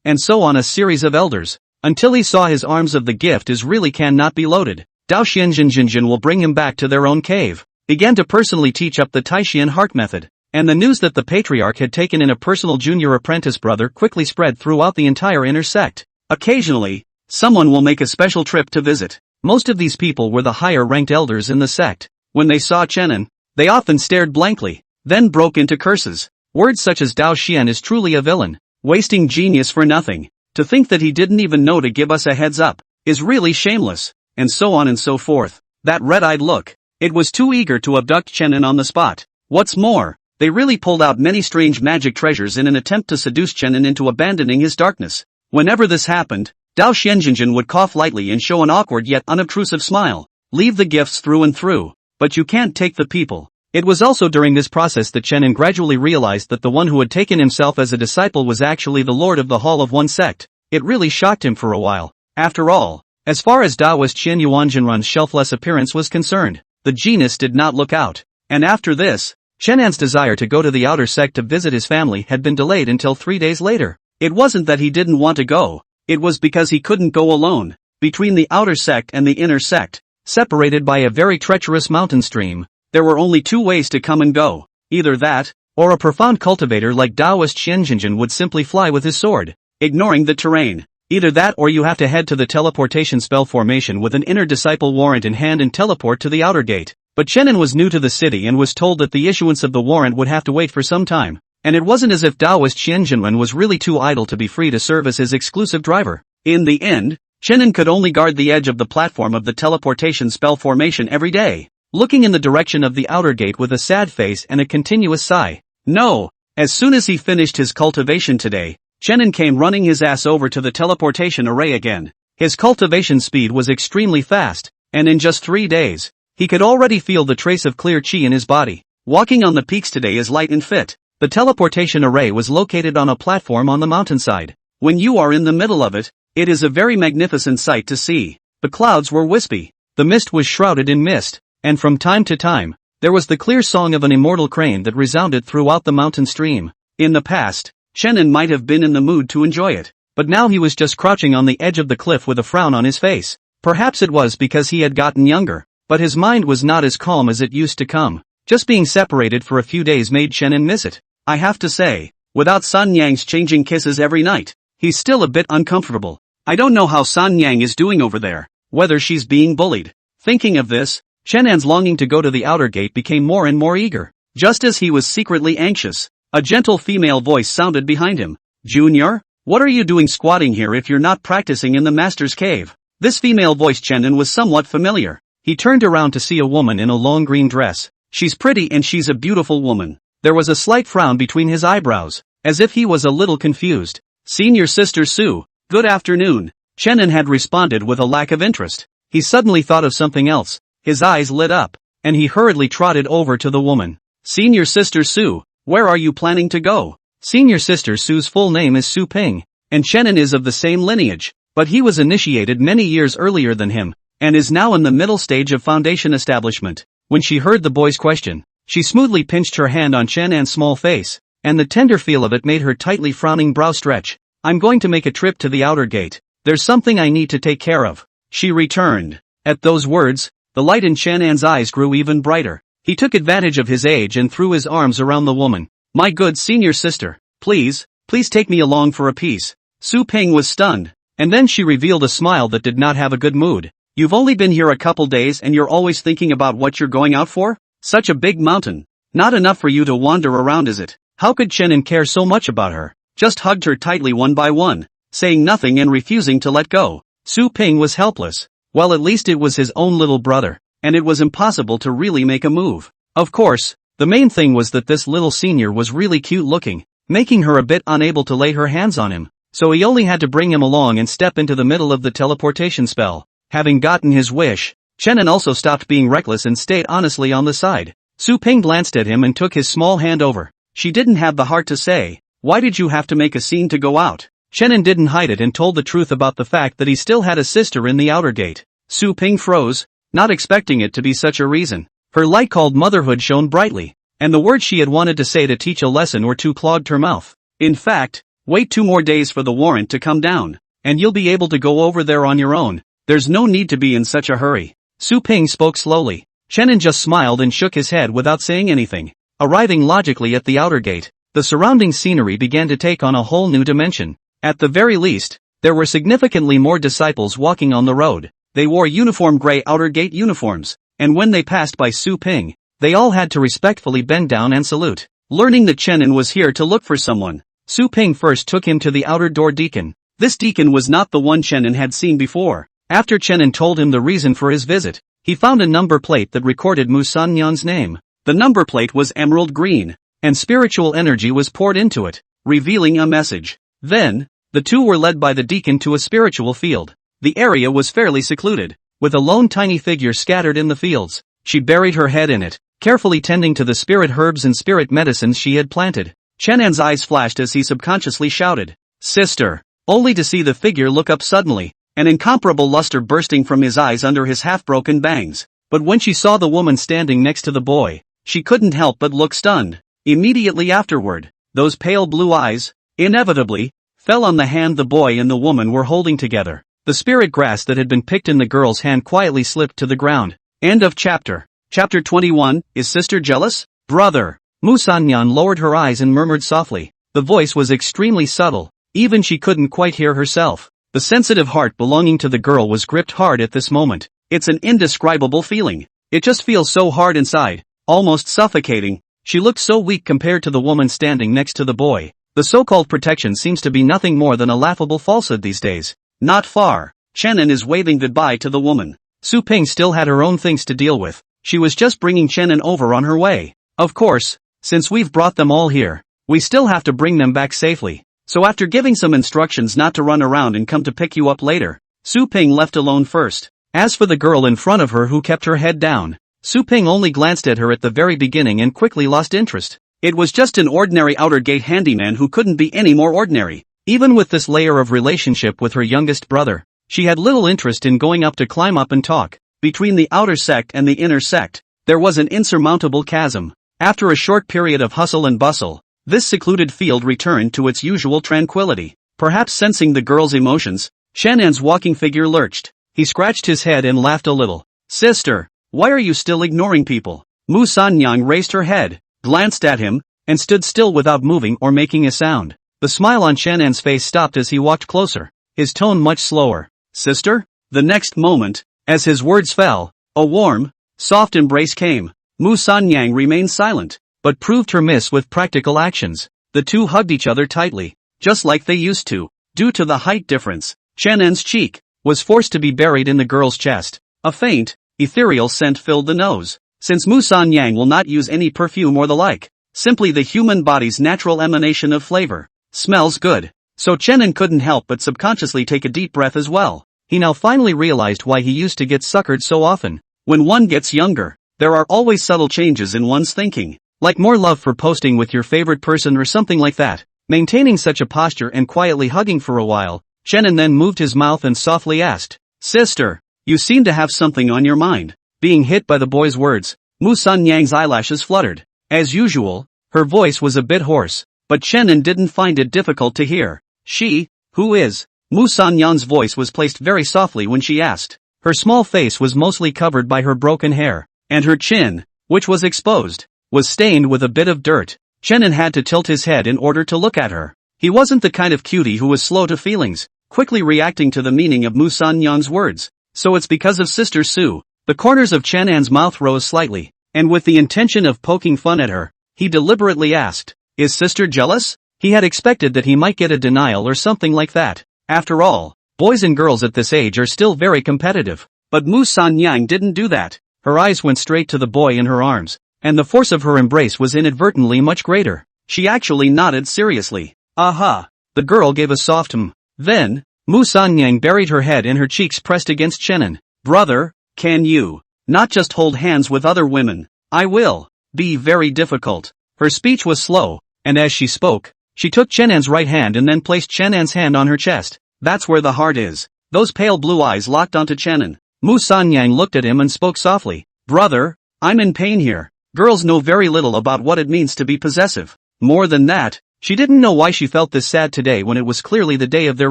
and so on, a series of elders, until he saw his arms of the gift is really cannot be loaded. Dao Xianjinjinjin will bring him back to their own cave. Began to personally teach up the Taishan heart method. And the news that the patriarch had taken in a personal junior apprentice brother quickly spread throughout the entire inner sect. Occasionally, someone will make a special trip to visit. Most of these people were the higher-ranked elders in the sect. When they saw Chenin, they often stared blankly, then broke into curses. Words such as Dao Xian is truly a villain, wasting genius for nothing. To think that he didn't even know to give us a heads up, is really shameless, and so on and so forth. That red-eyed look, it was too eager to abduct Chenin on the spot. What's more, they really pulled out many strange magic treasures in an attempt to seduce Chenin into abandoning his darkness. Whenever this happened, Dao Xianjinjin would cough lightly and show an awkward yet unobtrusive smile. Leave the gifts through and through, but you can't take the people. It was also during this process that Chenin gradually realized that the one who had taken himself as a disciple was actually the lord of the Hall of One sect. It really shocked him for a while. After all, as far as Taoist Qian Yuanjinrun's shelfless appearance was concerned, the genius did not look out. And after this, Chenan's desire to go to the outer sect to visit his family had been delayed until 3 days later. It wasn't that he didn't want to go, it was because he couldn't go alone. Between the outer sect and the inner sect, separated by a very treacherous mountain stream, there were only 2 ways to come and go. Either that, or a profound cultivator like Taoist Xianjinjin would simply fly with his sword, ignoring the terrain. Either that or you have to head to the teleportation spell formation with an inner disciple warrant in hand and teleport to the outer gate. But Chenin was new to the city and was told that the issuance of the warrant would have to wait for some time, and it wasn't as if Taoist Xianjinwen was really too idle to be free to serve as his exclusive driver. In the end, Chenin could only guard the edge of the platform of the teleportation spell formation every day, looking in the direction of the outer gate with a sad face and a continuous sigh. No, as soon as he finished his cultivation today, Chenin came running his ass over to the teleportation array again. His cultivation speed was extremely fast, and in just 3 days, he could already feel the trace of clear chi in his body. Walking on the peaks today is light and fit. The teleportation array was located on a platform on the mountainside. When you are in the middle of it, it is a very magnificent sight to see. The clouds were wispy, the mist was shrouded in mist, and from time to time, there was the clear song of an immortal crane that resounded throughout the mountain stream. In the past, Chenin might have been in the mood to enjoy it, but now he was just crouching on the edge of the cliff with a frown on his face. Perhaps it was because he had gotten younger, but his mind was not as calm as it used to come. Just being separated for a few days made Chenin miss it. I have to say, without San Yang's changing kisses every night, he's still a bit uncomfortable. I don't know how San Yang is doing over there, whether she's being bullied. Thinking of this, Chenan's longing to go to the outer gate became more and more eager. Just as he was secretly anxious, a gentle female voice sounded behind him. Junior, what are you doing squatting here if you're not practicing in the master's cave? This female voice Chenin was somewhat familiar. He turned around to see a woman in a long green dress. She's pretty and she's a beautiful woman. There was a slight frown between his eyebrows, as if he was a little confused. Senior Sister Sue, good afternoon. Chenin had responded with a lack of interest. He suddenly thought of something else. His eyes lit up, and he hurriedly trotted over to the woman. Senior Sister Sue, where are you planning to go? Senior Sister Sue's full name is Su Ping, and Chenin is of the same lineage, but he was initiated many years earlier than him, and is now in the middle stage of foundation establishment. When she heard the boy's question, she smoothly pinched her hand on Chenan's small face, and the tender feel of it made her tightly frowning brow stretch. I'm going to make a trip to the outer gate. There's something I need to take care of, she returned. At those words, the light in Chenan's eyes grew even brighter. He took advantage of his age and threw his arms around the woman. My good senior sister, please take me along for a piece. Su Ping was stunned, and then she revealed a smile that did not have a good mood. You've only been here a couple days and you're always thinking about what you're going out for? Such a big mountain. Not enough for you to wander around, is it? How could Chenin care so much about her? just hugged her tightly one by one, saying nothing and refusing to let go. Su Ping was helpless. Well, at least it was his own little brother, and it was impossible to really make a move. Of course, the main thing was that this little senior was really cute looking, making her a bit unable to lay her hands on him, so he only had to bring him along and step into the middle of the teleportation spell. Having gotten his wish, Chenin also stopped being reckless and stayed honestly on the side. Su Ping glanced at him and took his small hand over. She didn't have the heart to say, "Why did you have to make a scene to go out?" Chenin didn't hide it and told the truth about the fact that he still had a sister in the outer gate. Su Ping froze, not expecting it to be such a reason. Her light called motherhood shone brightly, and the words she had wanted to say to teach a lesson or two clogged her mouth. In fact, wait 2 more days for the warrant to come down, and you'll be able to go over there on your own. There's no need to be in such a hurry. Su Ping spoke slowly. Chenin just smiled and shook his head without saying anything. Arriving logically at the outer gate, the surrounding scenery began to take on a whole new dimension. At the very least, there were significantly more disciples walking on the road. They wore uniform gray outer gate uniforms, and when they passed by Su Ping, they all had to respectfully bend down and salute. Learning that Chenin was here to look for someone, Su Ping first took him to the outer door deacon. This deacon was not the one Chenin had seen before. After Chenin told him the reason for his visit, he found a number plate that recorded Mu Sanyan's name. The number plate was emerald green, and spiritual energy was poured into it, revealing a message. Then, the two were led by the deacon to a spiritual field. The area was fairly secluded, with a lone tiny figure scattered in the fields. She buried her head in it, carefully tending to the spirit herbs and spirit medicines she had planted. Chenan's eyes flashed as he subconsciously shouted, "Sister," only to see the figure look up suddenly, an incomparable luster bursting from his eyes under his half-broken bangs. But when she saw the woman standing next to the boy, she couldn't help but look stunned. Immediately afterward, those pale blue eyes, inevitably, fell on the hand the boy and the woman were holding together. The spirit grass that had been picked in the girl's hand quietly slipped to the ground. End of chapter. Chapter 21, Is Sister Jealous? Brother. Mu Sanyan lowered her eyes and murmured softly. The voice was extremely subtle, even she couldn't quite hear herself. The sensitive heart belonging to the girl was gripped hard at this moment. It's an indescribable feeling. It just feels so hard inside, almost suffocating. She looked so weak compared to the woman standing next to the boy. The so-called protection seems to be nothing more than a laughable falsehood these days. Not far. Chenin is waving goodbye to the woman. Su Ping still had her own things to deal with. She was just bringing Chenin over on her way. Of course, since we've brought them all here, we still have to bring them back safely. So after giving some instructions not to run around and come to pick you up later, Su Ping left alone first. As for the girl in front of her who kept her head down, Su Ping only glanced at her at the very beginning and quickly lost interest. It was just an ordinary outer gate handyman who couldn't be any more ordinary. Even with this layer of relationship with her youngest brother, she had little interest in going up to climb up and talk. Between the outer sect and the inner sect, there was an insurmountable chasm. After a short period of hustle and bustle, this secluded field returned to its usual tranquility. Perhaps sensing the girl's emotions, Shannon's walking figure lurched. He scratched his head and laughed a little. "Sister, why are you still ignoring people?" Mu Sanyang raised her head, glanced at him, and stood still without moving or making a sound. The smile on Shannon's face stopped as he walked closer, his tone much slower. "Sister?" The next moment, as his words fell, a warm, soft embrace came. Mu Sanyang remained silent, but proved her miss with practical actions. The two hugged each other tightly, just like they used to. Due to the height difference, Shannon's cheek was forced to be buried in the girl's chest. A faint, ethereal scent filled the nose. Since Mu Sanyang will not use any perfume or the like, simply the human body's natural emanation of flavor. Smells good. So Chenin couldn't help but subconsciously take a deep breath as well. He now finally realized why he used to get suckered so often. When one gets younger, there are always subtle changes in one's thinking. Like more love for posting with your favorite person or something like that. Maintaining such a posture and quietly hugging for a while, Chenin then moved his mouth and softly asked, "Sister, you seem to have something on your mind." Being hit by the boy's words, Mu Sanyang's eyelashes fluttered. As usual, her voice was a bit hoarse, but Chenin didn't find it difficult to hear. "She, who is?" Mu Sanyang's voice was placed very softly when she asked. Her small face was mostly covered by her broken hair, and her chin, which was exposed, was stained with a bit of dirt. Chenin had to tilt his head in order to look at her. He wasn't the kind of cutie who was slow to feelings, quickly reacting to the meaning of Mu Sanyang's words. "So it's because of Sister Su." The corners of Channan's mouth rose slightly, and with the intention of poking fun at her, he deliberately asked, "Is Sister jealous?" He had expected that he might get a denial or something like that. After all, boys and girls at this age are still very competitive. But Mu Sanyang didn't do that. Her eyes went straight to the boy in her arms, and the force of her embrace was inadvertently much greater. She actually nodded seriously. Aha! The girl gave a soft Then, Mu Sanyang buried her head and her cheeks pressed against Chenin. Brother, can you not just hold hands with other women? I will be very difficult. Her speech was slow, and as she spoke, she took Chenan's right hand and then placed Chenan's hand on her chest. That's where the heart is. Those pale blue eyes locked onto Chenin. Mu Sanyang looked at him and spoke softly. Brother, I'm in pain here. Girls know very little about what it means to be possessive. More than that, she didn't know why she felt this sad today when it was clearly the day of their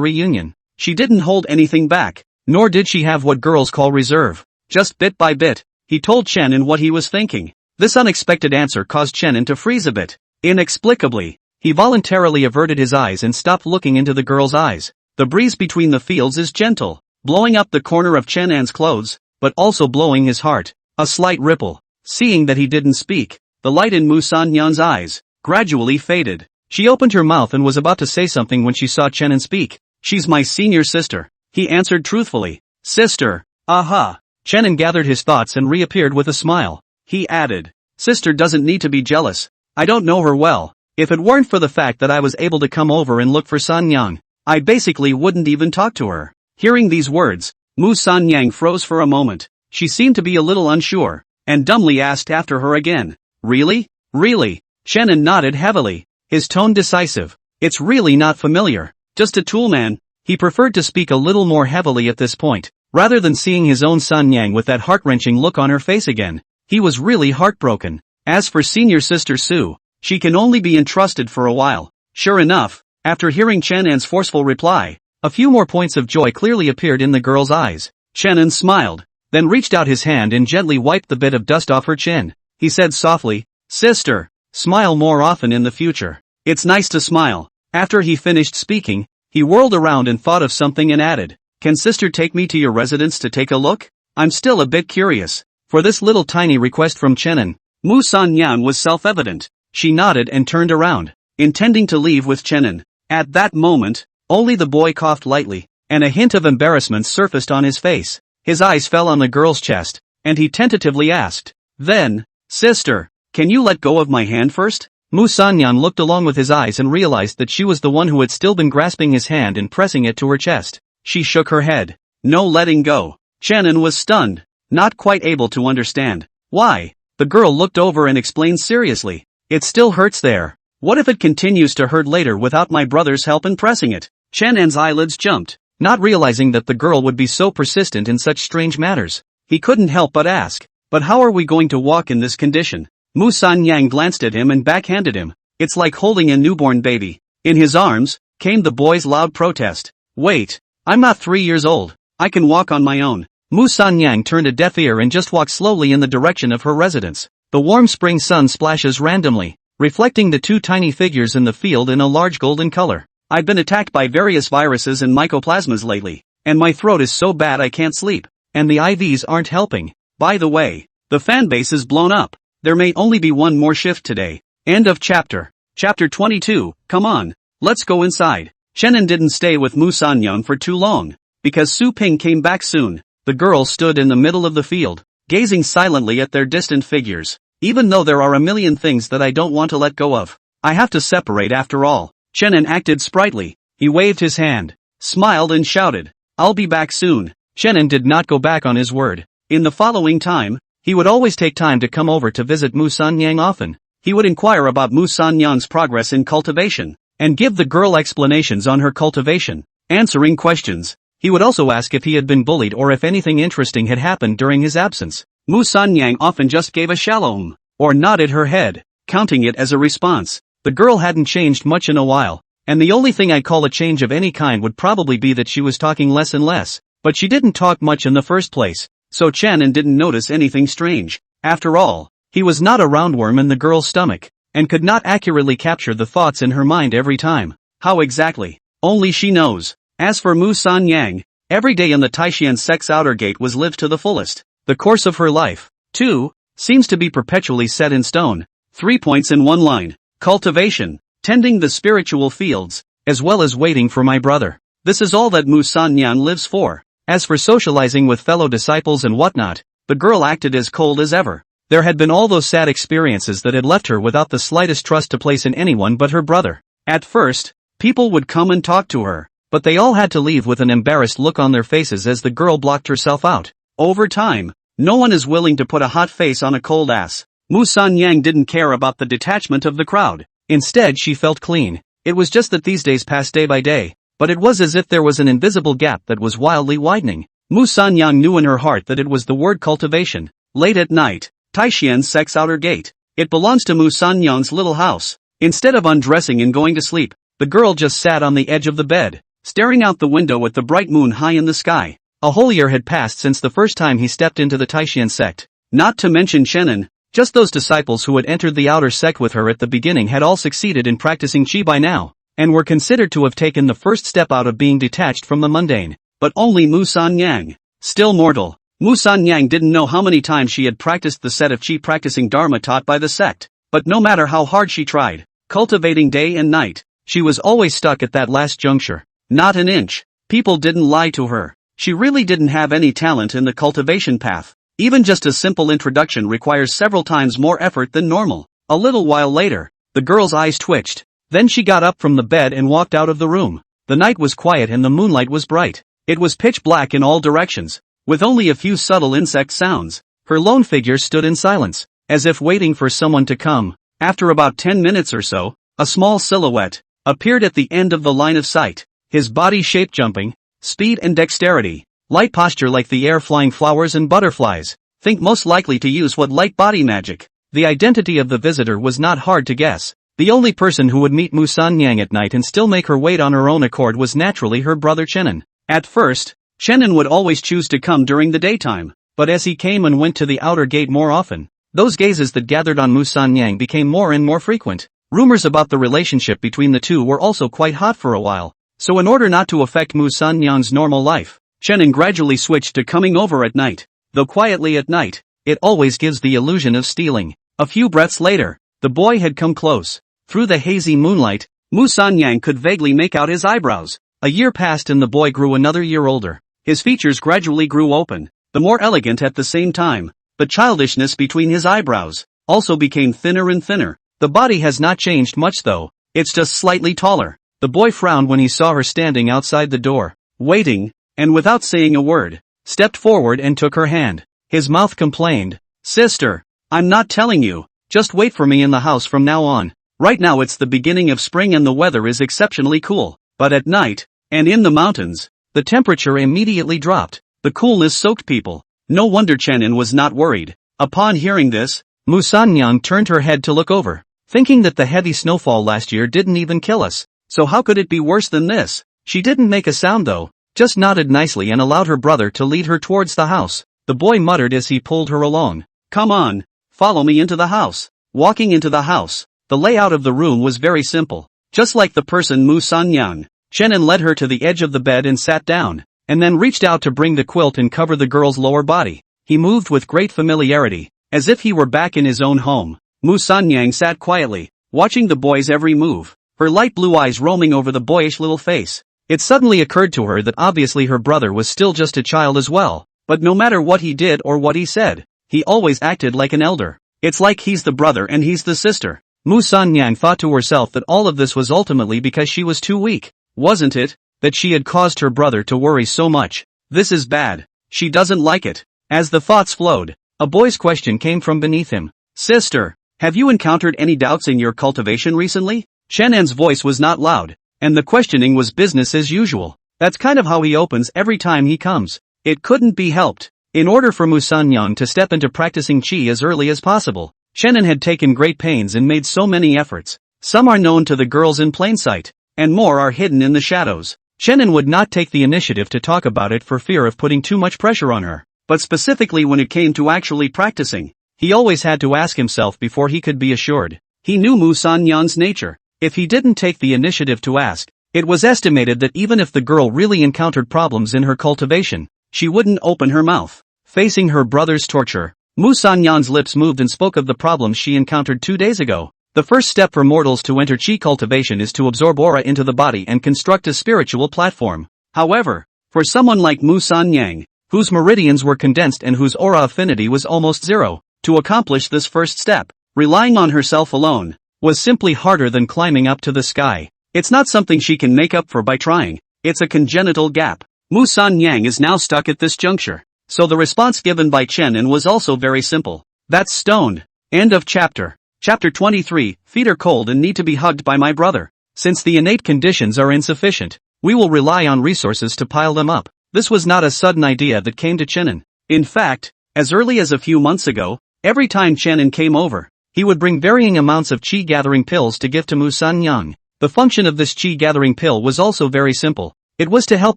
reunion. She didn't hold anything back. Nor did she have what girls call reserve. Just bit by bit, he told Chenin what he was thinking. This unexpected answer caused Chenin to freeze a bit. Inexplicably, he voluntarily averted his eyes and stopped looking into the girl's eyes. The breeze between the fields is gentle, blowing up the corner of Chenan's clothes, but also blowing his heart. A slight ripple. Seeing that he didn't speak, the light in Mu Sanyan's eyes gradually faded. She opened her mouth and was about to say something when she saw Chenin speak. She's my senior sister, he answered truthfully. Sister, aha. Chenin gathered his thoughts and reappeared with a smile. He added, sister doesn't need to be jealous. I don't know her well. If it weren't for the fact that I was able to come over and look for Sanyang, I basically wouldn't even talk to her. Hearing these words, Mu Sanyang froze for a moment. She seemed to be a little unsure, and dumbly asked after her again. Really? Really? Chenin nodded heavily, his tone decisive. It's really not familiar. Just a tool man. He preferred to speak a little more heavily at this point, rather than seeing his own Sanyang with that heart-wrenching look on her face again. He was really heartbroken. As for senior sister Sue, she can only be entrusted for a while. Sure enough, after hearing Chenan's forceful reply, a few more points of joy clearly appeared in the girl's eyes. Chenan smiled, then reached out his hand and gently wiped the bit of dust off her chin. He said softly, sister, smile more often in the future. It's nice to smile. After he finished speaking, he whirled around and thought of something and added, can sister take me to your residence to take a look? I'm still a bit curious. For this little tiny request from Chenin, Mu Sanyan was self-evident. She nodded and turned around, intending to leave with Chenin. At that moment, only the boy coughed lightly, and a hint of embarrassment surfaced on his face. His eyes fell on the girl's chest, and he tentatively asked, then, sister, can you let go of my hand first? Mu Sanyan looked along with his eyes and realized that she was the one who had still been grasping his hand and pressing it to her chest. She shook her head. No letting go. Chenin was stunned, not quite able to understand. Why? The girl looked over and explained seriously. It still hurts there. What if it continues to hurt later without my brother's help in pressing it? Chenan's eyelids jumped, not realizing that the girl would be so persistent in such strange matters. He couldn't help but ask, but how are we going to walk in this condition? Mu Sanyang glanced at him and backhanded him. It's like holding a newborn baby. In his arms, came the boy's loud protest. Wait, I'm not 3 years old. I can walk on my own. Mu Sanyang turned a deaf ear and just walked slowly in the direction of her residence. The warm spring sun splashes randomly, reflecting the two tiny figures in the field in a large golden color. I've been attacked by various viruses and mycoplasmas lately, and my throat is so bad I can't sleep. And the IVs aren't helping. By the way, the fan base is blown up. There may only be one more shift today. End of chapter. Chapter 22, come on, let's go inside. Chenin didn't stay with Mu Sanyang for too long, because Su Ping came back soon. The girl stood in the middle of the field, gazing silently at their distant figures. Even though there are a million things that I don't want to let go of, I have to separate after all. Chenin acted sprightly. He waved his hand, smiled and shouted, I'll be back soon. Chenin did not go back on his word. In the following time, he would always take time to come over to visit Mu Sanyang often. He would inquire about Mu Sanyang's progress in cultivation, and give the girl explanations on her cultivation, answering questions. He would also ask if he had been bullied or if anything interesting had happened during his absence. Mu Sanyang often just gave a shallow or nodded her head, counting it as a response. The girl hadn't changed much in a while, and the only thing I'd call a change of any kind would probably be that she was talking less and less, but she didn't talk much in the first place. So Chenin didn't notice anything strange. After all, he was not a roundworm in the girl's stomach, and could not accurately capture the thoughts in her mind every time. How exactly? Only she knows. As for Mu Sanyang, every day in the Taishan sex outer gate was lived to the fullest. The course of her life, too, seems to be perpetually set in stone. 3 points in one line. Cultivation. tending the spiritual fields, as well as waiting for my brother. This is all that Mu Sanyan lives for. As for socializing with fellow disciples and whatnot, the girl acted as cold as ever. There had been all those sad experiences that had left her without the slightest trust to place in anyone but her brother. At first, people would come and talk to her, but they all had to leave with an embarrassed look on their faces as the girl blocked herself out. Over time, no one is willing to put a hot face on a cold ass. Mu Sanyang didn't care about the detachment of the crowd. Instead, she felt clean. It was just that these days passed day by day, but it was as if there was an invisible gap that was wildly widening. Mu Sanyang knew in her heart that it was the word cultivation. Late at night, Taixian's sex outer gate. It belongs to Mu Sanyang's little house. Instead of undressing and going to sleep, the girl just sat on the edge of the bed, staring out the window at the bright moon high in the sky. A whole year had passed since the first time he stepped into the Taixian sect. Not to mention Chenin. Just those disciples who had entered the outer sect with her at the beginning had all succeeded in practicing qi by now, and were considered to have taken the first step out of being detached from the mundane. But only Mu Sanyang, still mortal. Mu Sanyang didn't know how many times she had practiced the set of qi practicing dharma taught by the sect, but no matter how hard she tried, cultivating day and night, she was always stuck at that last juncture. Not an inch. People didn't lie to her. She really didn't have any talent in the cultivation path. Even just a simple introduction requires several times more effort than normal. A little while later, the girl's eyes twitched. Then she got up from the bed and walked out of the room. The night was quiet and the moonlight was bright. It was pitch black in all directions, with only a few subtle insect sounds. Her lone figure stood in silence, as if waiting for someone to come. After about 10 minutes or so, a small silhouette appeared at the end of the line of sight. His body shape jumping, speed and dexterity, light posture like the air flying flowers and butterflies. Think most likely to use what light body magic. The identity of the visitor was not hard to guess. The only person who would meet Mu Sanyang at night and still make her wait on her own accord was naturally her brother Chenin. At first, Chenin would always choose to come during the daytime, but as he came and went to the outer gate more often, those gazes that gathered on Mu Sanyang became more and more frequent. Rumors about the relationship between the two were also quite hot for a while, so in order not to affect Mu Sanyang's normal life, Chenin gradually switched to coming over at night. Though quietly at night, it always gives the illusion of stealing. A few breaths later, the boy had come close. Through the hazy moonlight, Mu Sanyang could vaguely make out his eyebrows. A year passed and the boy grew another year older. His features gradually grew open, the more elegant at the same time. The childishness between his eyebrows also became thinner and thinner. The body has not changed much though, it's just slightly taller. The boy frowned when he saw her standing outside the door, waiting, and without saying a word, stepped forward and took her hand. His mouth complained, "Sister, I'm not telling you, just wait for me in the house from now on. Right now it's the beginning of spring and the weather is exceptionally cool, but at night, and in the mountains, the temperature immediately dropped. The coolness soaked people." No wonder Chenin was not worried. Upon hearing this, Mu Sanyang turned her head to look over, thinking that the heavy snowfall last year didn't even kill us, so how could it be worse than this? She didn't make a sound though, just nodded nicely and allowed her brother to lead her towards the house. The boy muttered as he pulled her along. "Come on, follow me into the house." Walking into the house, the layout of the room was very simple, just like the person Mu Sanyang. Chenin led her to the edge of the bed and sat down, and then reached out to bring the quilt and cover the girl's lower body. He moved with great familiarity, as if he were back in his own home. Mu Sanyang sat quietly, watching the boy's every move, her light blue eyes roaming over the boyish little face. It suddenly occurred to her that obviously her brother was still just a child as well, but no matter what he did or what he said, he always acted like an elder. It's like he's the brother and he's the sister. Mu Sanyang thought to herself that all of this was ultimately because she was too weak. Wasn't it, that she had caused her brother to worry so much? This is bad. She doesn't like it. As the thoughts flowed, a boy's question came from beneath him. "Sister, have you encountered any doubts in your cultivation recently?" Chenin's voice was not loud, and the questioning was business as usual. That's kind of how he opens every time he comes. It couldn't be helped. In order for Mu Sanyang to step into practicing qi as early as possible, Chenin had taken great pains and made so many efforts. Some are known to the girls in plain sight, and more are hidden in the shadows. Chenin would not take the initiative to talk about it for fear of putting too much pressure on her, but specifically when it came to actually practicing, he always had to ask himself before he could be assured. He knew Mu Sanyang's nature. If he didn't take the initiative to ask, it was estimated that even if the girl really encountered problems in her cultivation, she wouldn't open her mouth. Facing her brother's torture, Mu Sanyang's lips moved and spoke of the problems she encountered 2 days ago. The first step for mortals to enter chi cultivation is to absorb aura into the body and construct a spiritual platform. However, for someone like Mu San Yang, whose meridians were condensed and whose aura affinity was almost zero, to accomplish this first step, relying on herself alone, was simply harder than climbing up to the sky. It's not something she can make up for by trying, it's a congenital gap. Mu San Yang is now stuck at this juncture. So the response given by Chenin was also very simple. That's stoned. End of chapter. Chapter 23, feet are cold and need to be hugged by my brother. Since the innate conditions are insufficient, we will rely on resources to pile them up. This was not a sudden idea that came to Chenin. In fact, as early as a few months ago, every time Chenin came over, he would bring varying amounts of chi gathering pills to give to Mu San Yang. The function of this chi gathering pill was also very simple. It was to help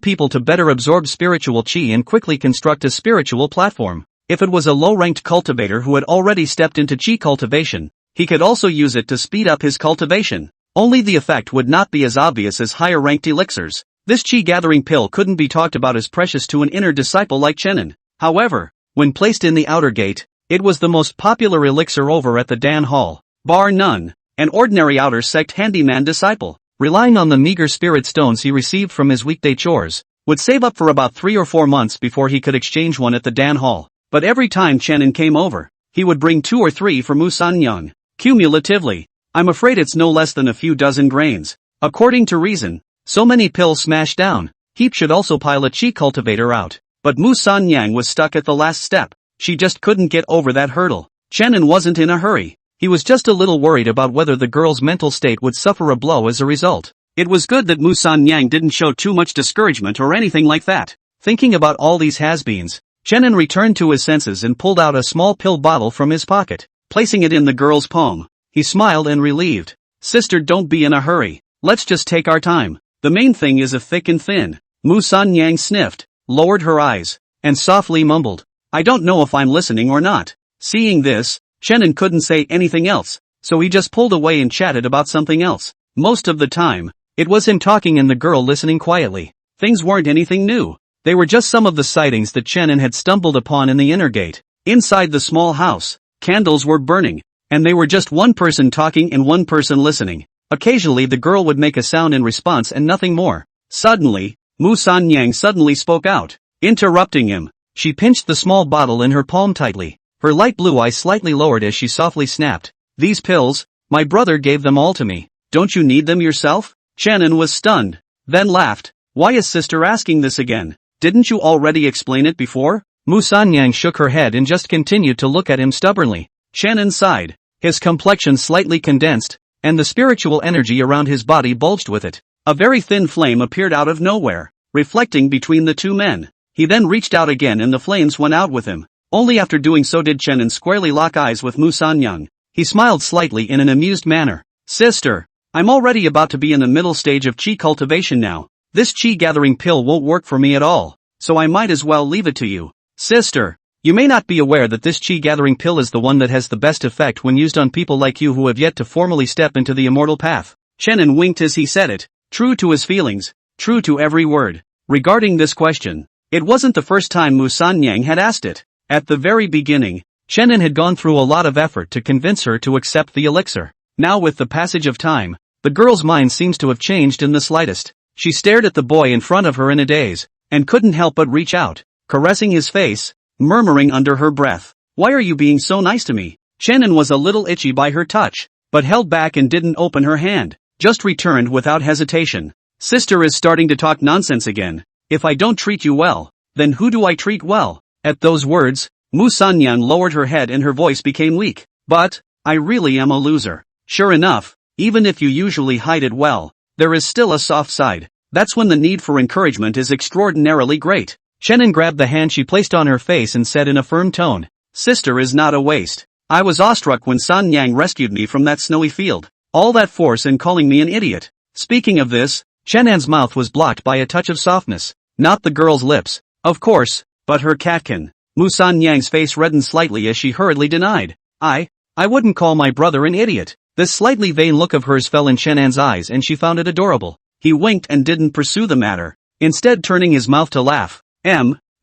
people to better absorb spiritual chi and quickly construct a spiritual platform. If it was a low-ranked cultivator who had already stepped into chi cultivation, he could also use it to speed up his cultivation. Only the effect would not be as obvious as higher-ranked elixirs. This chi-gathering pill couldn't be talked about as precious to an inner disciple like Chenin. However, when placed in the outer gate, it was the most popular elixir over at the Dan Hall. Bar none, an ordinary outer sect handyman disciple, relying on the meager spirit stones he received from his weekday chores, would save up for about 3 or 4 months before he could exchange one at the Dan Hall. But every time Chenin came over, he would bring 2 or 3 for Mu San Yang. Cumulatively, I'm afraid it's no less than a few dozen grains. According to reason, so many pills smashed down, Heap should also pile a chi cultivator out. But Mu San Yang was stuck at the last step. She just couldn't get over that hurdle. Chenin wasn't in a hurry. He was just a little worried about whether the girl's mental state would suffer a blow as a result. It was good that Mu San Yang didn't show too much discouragement or anything like that. Thinking about all these has-beens, Chenin returned to his senses and pulled out a small pill bottle from his pocket. Placing it in the girl's palm, he smiled and relieved. Sister, don't be in a hurry. Let's just take our time. The main thing is a thick and thin. Mu San Yang sniffed, lowered her eyes, and softly mumbled, I don't know if I'm listening or not. Seeing this, Chenin couldn't say anything else, so he just pulled away and chatted about something else. Most of the time, it was him talking and the girl listening quietly. Things weren't anything new. They were just some of the sightings that Chenin had stumbled upon in the inner gate. Inside the small house, candles were burning, and they were just one person talking and one person listening. Occasionally the girl would make a sound in response and nothing more. Suddenly, Mu San Yang suddenly spoke out, interrupting him. She pinched the small bottle in her palm tightly, her light blue eyes slightly lowered as she softly snapped, These pills, my brother gave them all to me. Don't you need them yourself? Chenin was stunned, then laughed. Why is sister asking this again? Didn't you already explain it before? Mu San Yang shook her head and just continued to look at him stubbornly. Chenin sighed. His complexion slightly condensed, and the spiritual energy around his body bulged with it. A very thin flame appeared out of nowhere, reflecting between the two men. He then reached out again and the flames went out with him. Only after doing so did Chenin squarely lock eyes with Mu San Yang. He smiled slightly in an amused manner. Sister, I'm already about to be in the middle stage of chi cultivation now. This chi gathering pill won't work for me at all, so I might as well leave it to you. Sister, you may not be aware that this chi gathering pill is the one that has the best effect when used on people like you who have yet to formally step into the immortal path. Chenin winked as he said it, true to his feelings, true to every word. Regarding this question, it wasn't the first time Mu San Yang had asked it. At the very beginning, Chenin had gone through a lot of effort to convince her to accept the elixir. Now with the passage of time, the girl's mind seems to have changed in the slightest. She stared at the boy in front of her in a daze, and couldn't help but reach out, caressing his face, murmuring under her breath, Why are you being so nice to me? Chenin was a little itchy by her touch, but held back and didn't open her hand, just returned without hesitation. Sister is starting to talk nonsense again. If I don't treat you well, then who do I treat well? At those words, Mu San Yang lowered her head and her voice became weak. But, I really am a loser. Sure enough, even if you usually hide it well, there is still a soft side. That's when the need for encouragement is extraordinarily great. Chenin grabbed the hand she placed on her face and said in a firm tone, Sister is not a waste. I was awestruck when San Yang rescued me from that snowy field. All that force in calling me an idiot. Speaking of this, Chenin's mouth was blocked by a touch of softness. Not the girl's lips, of course, but her catkin. Mu San Yang's face reddened slightly as she hurriedly denied. I wouldn't call my brother an idiot. This slightly vain look of hers fell in Chenin's eyes and she found it adorable. He winked and didn't pursue the matter, instead turning his mouth to laugh.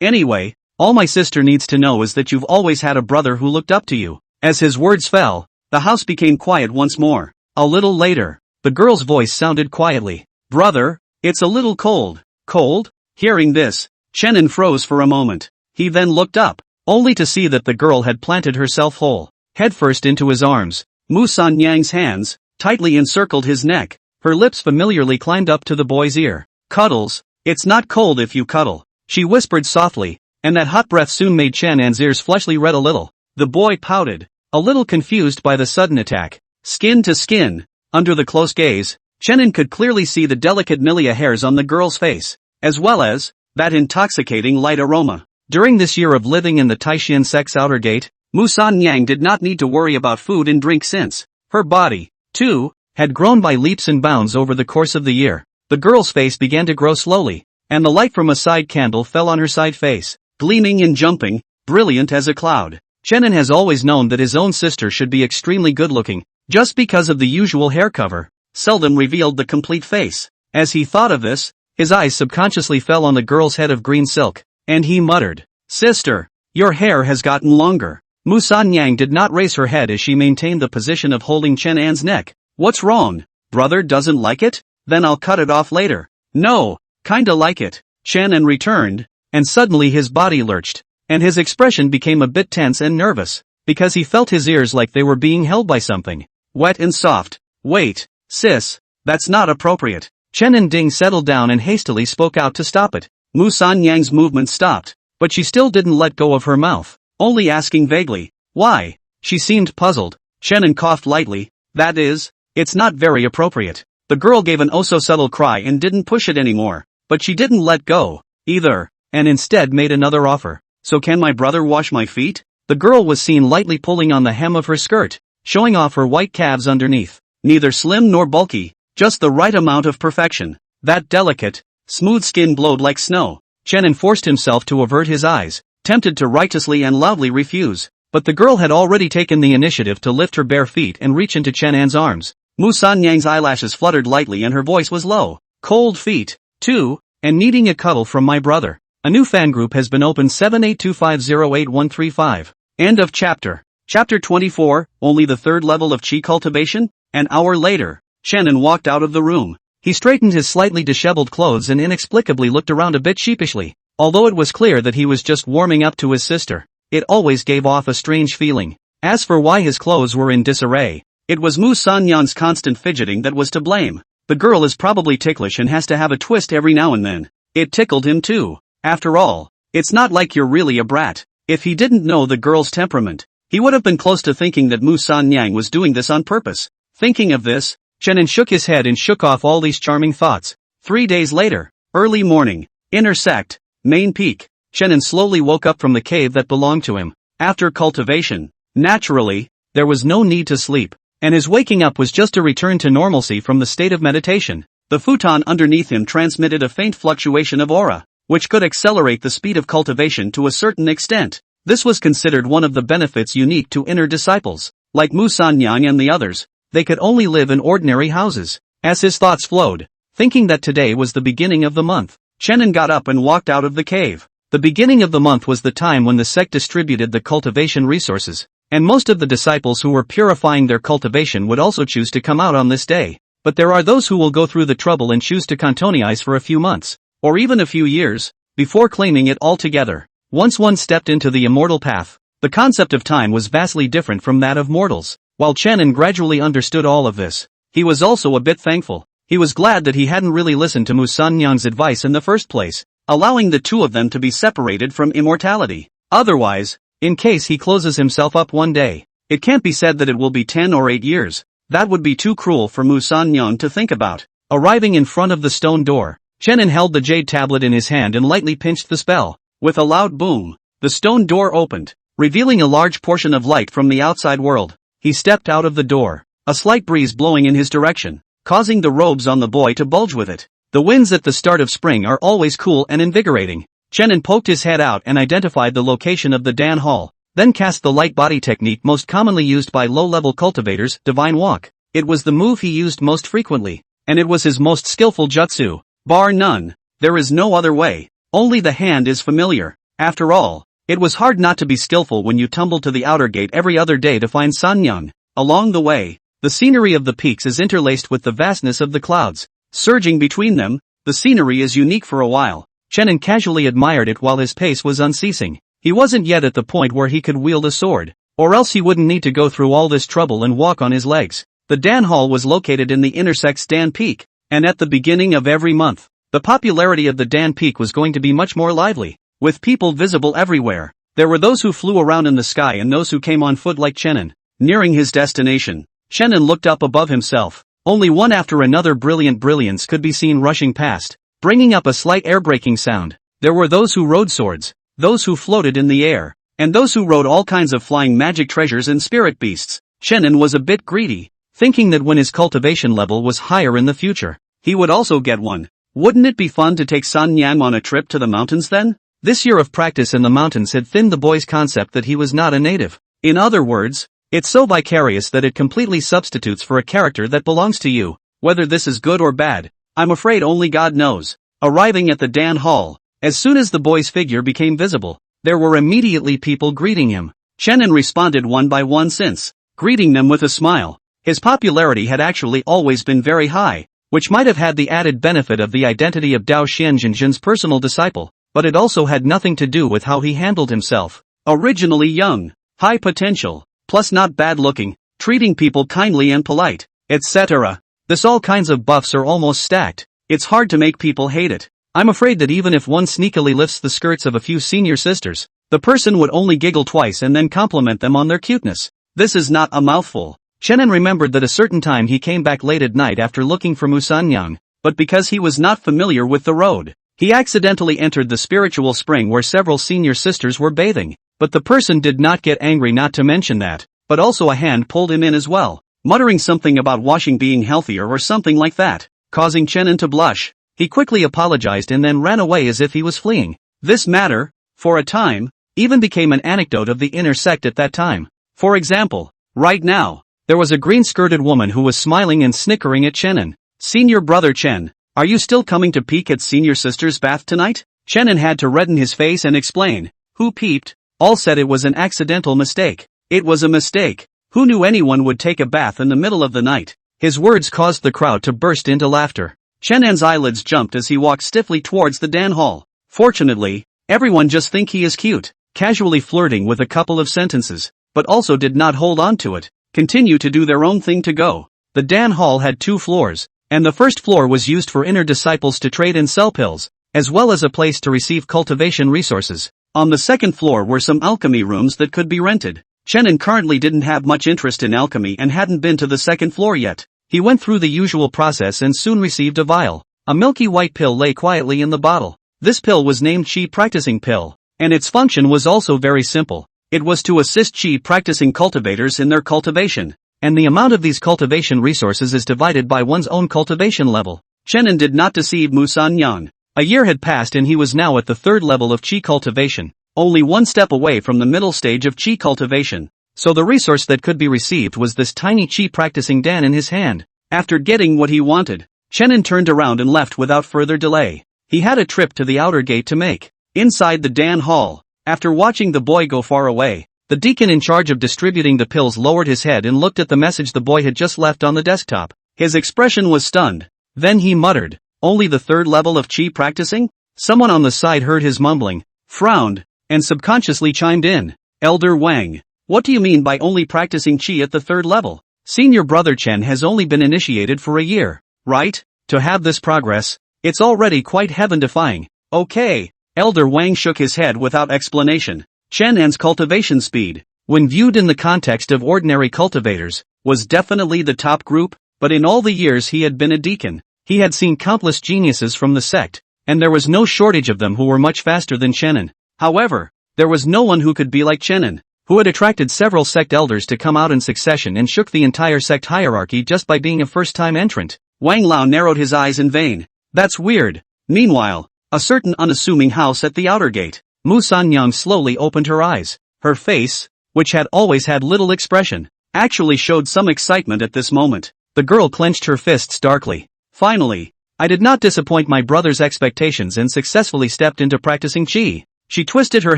Anyway, all my sister needs to know is that you've always had a brother who looked up to you. As his words fell, The house became quiet once more. A little later, the girl's voice sounded quietly. Brother, it's a little cold. Cold? Hearing this, Chenin froze for a moment. He then looked up, only to see that the girl had planted herself whole, headfirst into his arms. Mu San Yang's hands tightly encircled his neck. Her lips familiarly climbed up to the boy's ear. Cuddles, it's not cold if you cuddle, she whispered softly, and that hot breath soon made Chen An's ears fleshly red a little. The boy pouted, a little confused by the sudden attack. Skin to skin, under the close gaze, Chenin could clearly see the delicate milia hairs on the girl's face, as well as that intoxicating light aroma. During this year of living in the Taishan sex outer gate, Mu San Yang did not need to worry about food and drink since her body, too, had grown by leaps and bounds over the course of the year. The girl's face began to grow slowly, and the light from a side candle fell on her side face, gleaming and jumping, brilliant as a cloud. Chenin has always known that his own sister should be extremely good-looking, just because of the usual hair cover, seldom revealed the complete face. As he thought of this, his eyes subconsciously fell on the girl's head of green silk, and he muttered, "Sister, your hair has gotten longer." Mu San Yang did not raise her head as she maintained the position of holding Chen An's neck. "What's wrong? Brother doesn't like it? Then I'll cut it off later." "No, kinda like it," Chen An returned, and suddenly his body lurched, and his expression became a bit tense and nervous, because he felt his ears like they were being held by something wet and soft. "Wait, sis, that's not appropriate." Chen An Ding settled down and hastily spoke out to stop it. Mu San Yang's movement stopped, but she still didn't let go of her mouth, only asking vaguely, "Why?" She seemed puzzled. Chen An coughed lightly. "That is, it's not very appropriate." The girl gave an oh-so-subtle cry and didn't push it anymore, but she didn't let go, either, and instead made another offer. "So can my brother wash my feet?" The girl was seen lightly pulling on the hem of her skirt, showing off her white calves underneath. Neither slim nor bulky, just the right amount of perfection. That delicate, smooth skin glowed like snow. Chen An forced himself to avert his eyes, tempted to righteously and loudly refuse. But the girl had already taken the initiative to lift her bare feet and reach into Chen An's arms. Mu San Yang's eyelashes fluttered lightly and her voice was low. "Cold feet, too, and needing a cuddle from my brother." A new fan group has been opened 7825088135. End of chapter. Chapter 24, only the third level of chi cultivation? An hour later, Chenin walked out of the room. He straightened his slightly disheveled clothes and inexplicably looked around a bit sheepishly. Although it was clear that he was just warming up to his sister, it always gave off a strange feeling. As for why his clothes were in disarray, it was Mu San Yan's constant fidgeting that was to blame. The girl is probably ticklish and has to have a twist every now and then. It tickled him too. After all, it's not like you're really a brat. If he didn't know the girl's temperament, he would have been close to thinking that Mu San Yang was doing this on purpose. Thinking of this, Chenin shook his head and shook off all these charming thoughts. 3 days later, early morning, inner sect, main peak. Chenin slowly woke up from the cave that belonged to him. After cultivation, naturally, there was no need to sleep, and his waking up was just a return to normalcy from the state of meditation. The futon underneath him transmitted a faint fluctuation of aura, which could accelerate the speed of cultivation to a certain extent. This was considered one of the benefits unique to inner disciples. Like Mu San Yang and the others, they could only live in ordinary houses. As his thoughts flowed, thinking that today was the beginning of the month, Chenin got up and walked out of the cave. The beginning of the month was the time when the sect distributed the cultivation resources, and most of the disciples who were purifying their cultivation would also choose to come out on this day. But there are those who will go through the trouble and choose to cantonize for a few months, or even a few years, before claiming it altogether. Once one stepped into the immortal path, the concept of time was vastly different from that of mortals. While Chenin gradually understood all of this, he was also a bit thankful. He was glad that he hadn't really listened to Mu San Yang's advice in the first place, allowing the two of them to be separated from immortality. Otherwise, in case he closes himself up one day, it can't be said that it will be 10 or 8 years. That would be too cruel for Mu San Yang to think about. Arriving in front of the stone door, Chenin held the jade tablet in his hand and lightly pinched the spell. With a loud boom, the stone door opened, revealing a large portion of light from the outside world. He stepped out of the door, a slight breeze blowing in his direction, causing the robes on the boy to bulge with it. The winds at the start of spring are always cool and invigorating. Chenin poked his head out and identified the location of the Dan Hall, then cast the light body technique most commonly used by low-level cultivators, Divine Walk. It was the move he used most frequently, and it was his most skillful jutsu. Bar none. There is no other way. Only the hand is familiar. After all, it was hard not to be skillful when you tumbled to the outer gate every other day to find Sanyang. Along the way, the scenery of the peaks is interlaced with the vastness of the clouds. Surging between them, the scenery is unique for a while. Chenin casually admired it while his pace was unceasing. He wasn't yet at the point where he could wield a sword, or else he wouldn't need to go through all this trouble and walk on his legs. The Dan Hall was located in the intersects Dan Peak, and at the beginning of every month, the popularity of the Dan Peak was going to be much more lively, with people visible everywhere. There were those who flew around in the sky and those who came on foot like Chenin. Nearing his destination, Chenin looked up above himself. Only one after another brilliant brilliance could be seen rushing past, bringing up a slight air-breaking sound. There were those who rode swords, those who floated in the air, and those who rode all kinds of flying magic treasures and spirit beasts. Chenin was a bit greedy, thinking that when his cultivation level was higher in the future, he would also get one. Wouldn't it be fun to take San Yang on a trip to the mountains then? This year of practice in the mountains had thinned the boy's concept that he was not a native. In other words, it's so vicarious that it completely substitutes for a character that belongs to you. Whether this is good or bad, I'm afraid only God knows. Arriving at the Dan Hall, as soon as the boy's figure became visible, there were immediately people greeting him. Chenin responded one by one since, greeting them with a smile. His popularity had actually always been very high, which might have had the added benefit of the identity of Dao Xianjinjin's personal disciple, but it also had nothing to do with how he handled himself. Originally young, high potential, plus not bad looking, treating people kindly and polite, etc. This all kinds of buffs are almost stacked. It's hard to make people hate it. I'm afraid that even if one sneakily lifts the skirts of a few senior sisters, the person would only giggle twice and then compliment them on their cuteness. This is not a mouthful. Chenin remembered that a certain time he came back late at night after looking for Musanyang, but because he was not familiar with the road, he accidentally entered the spiritual spring where several senior sisters were bathing. But the person did not get angry, not to mention that, but also a hand pulled him in as well, muttering something about washing being healthier or something like that, causing Chenin to blush. He quickly apologized and then ran away as if he was fleeing. This matter, for a time, even became an anecdote of the inner sect at that time. For example, right now, there was a green-skirted woman who was smiling and snickering at Chenin. Senior brother Chen, are you still coming to peek at senior sister's bath tonight? Chenin had to redden his face and explain. Who peeped? All said it was an accidental mistake. It was a mistake. Who knew anyone would take a bath in the middle of the night? His words caused the crowd to burst into laughter. Chenin's eyelids jumped as he walked stiffly towards the Dan Hall. Fortunately, everyone just think he is cute, casually flirting with a couple of sentences, but also did not hold on to it, continue to do their own thing to go. The Dan Hall had 2 floors, and the first floor was used for inner disciples to trade and sell pills, as well as a place to receive cultivation resources. On the second floor were some alchemy rooms that could be rented. Chenin currently didn't have much interest in alchemy and hadn't been to the second floor yet. He went through the usual process and soon received a vial. A milky white pill lay quietly in the bottle. This pill was named Qi Practicing Pill, and its function was also very simple. It was to assist Qi practicing cultivators in their cultivation, and the amount of these cultivation resources is divided by one's own cultivation level. Chenin did not deceive Musanyang. A year had passed and he was now at the 3rd level of Qi cultivation, only one step away from the middle stage of Qi cultivation. So the resource that could be received was this tiny Qi practicing Dan in his hand. After getting what he wanted, Chenin turned around and left without further delay. He had a trip to the outer gate to make. Inside the Dan Hall, after watching the boy go far away, the deacon in charge of distributing the pills lowered his head and looked at the message the boy had just left on the desktop. His expression was stunned. Then he muttered, "Only the 3rd level of Qi practicing?" Someone on the side heard his mumbling, frowned, and subconsciously chimed in. Elder Wang, what do you mean by only practicing Qi at the 3rd level? Senior brother Chen has only been initiated for a year, right? To have this progress, it's already quite heaven-defying. Okay. Elder Wang shook his head without explanation. Chen's cultivation speed, when viewed in the context of ordinary cultivators, was definitely the top group, but in all the years he had been a deacon, he had seen countless geniuses from the sect, and there was no shortage of them who were much faster than Chenin. However, there was no one who could be like Chenin, who had attracted several sect elders to come out in succession and shook the entire sect hierarchy just by being a first-time entrant. Wang Lao narrowed his eyes in vain. That's weird. Meanwhile, a certain unassuming house at the outer gate. Mu Sanyang slowly opened her eyes. Her face, which had always had little expression, actually showed some excitement at this moment. The girl clenched her fists darkly. Finally, I did not disappoint my brother's expectations and successfully stepped into practicing Qi. She twisted her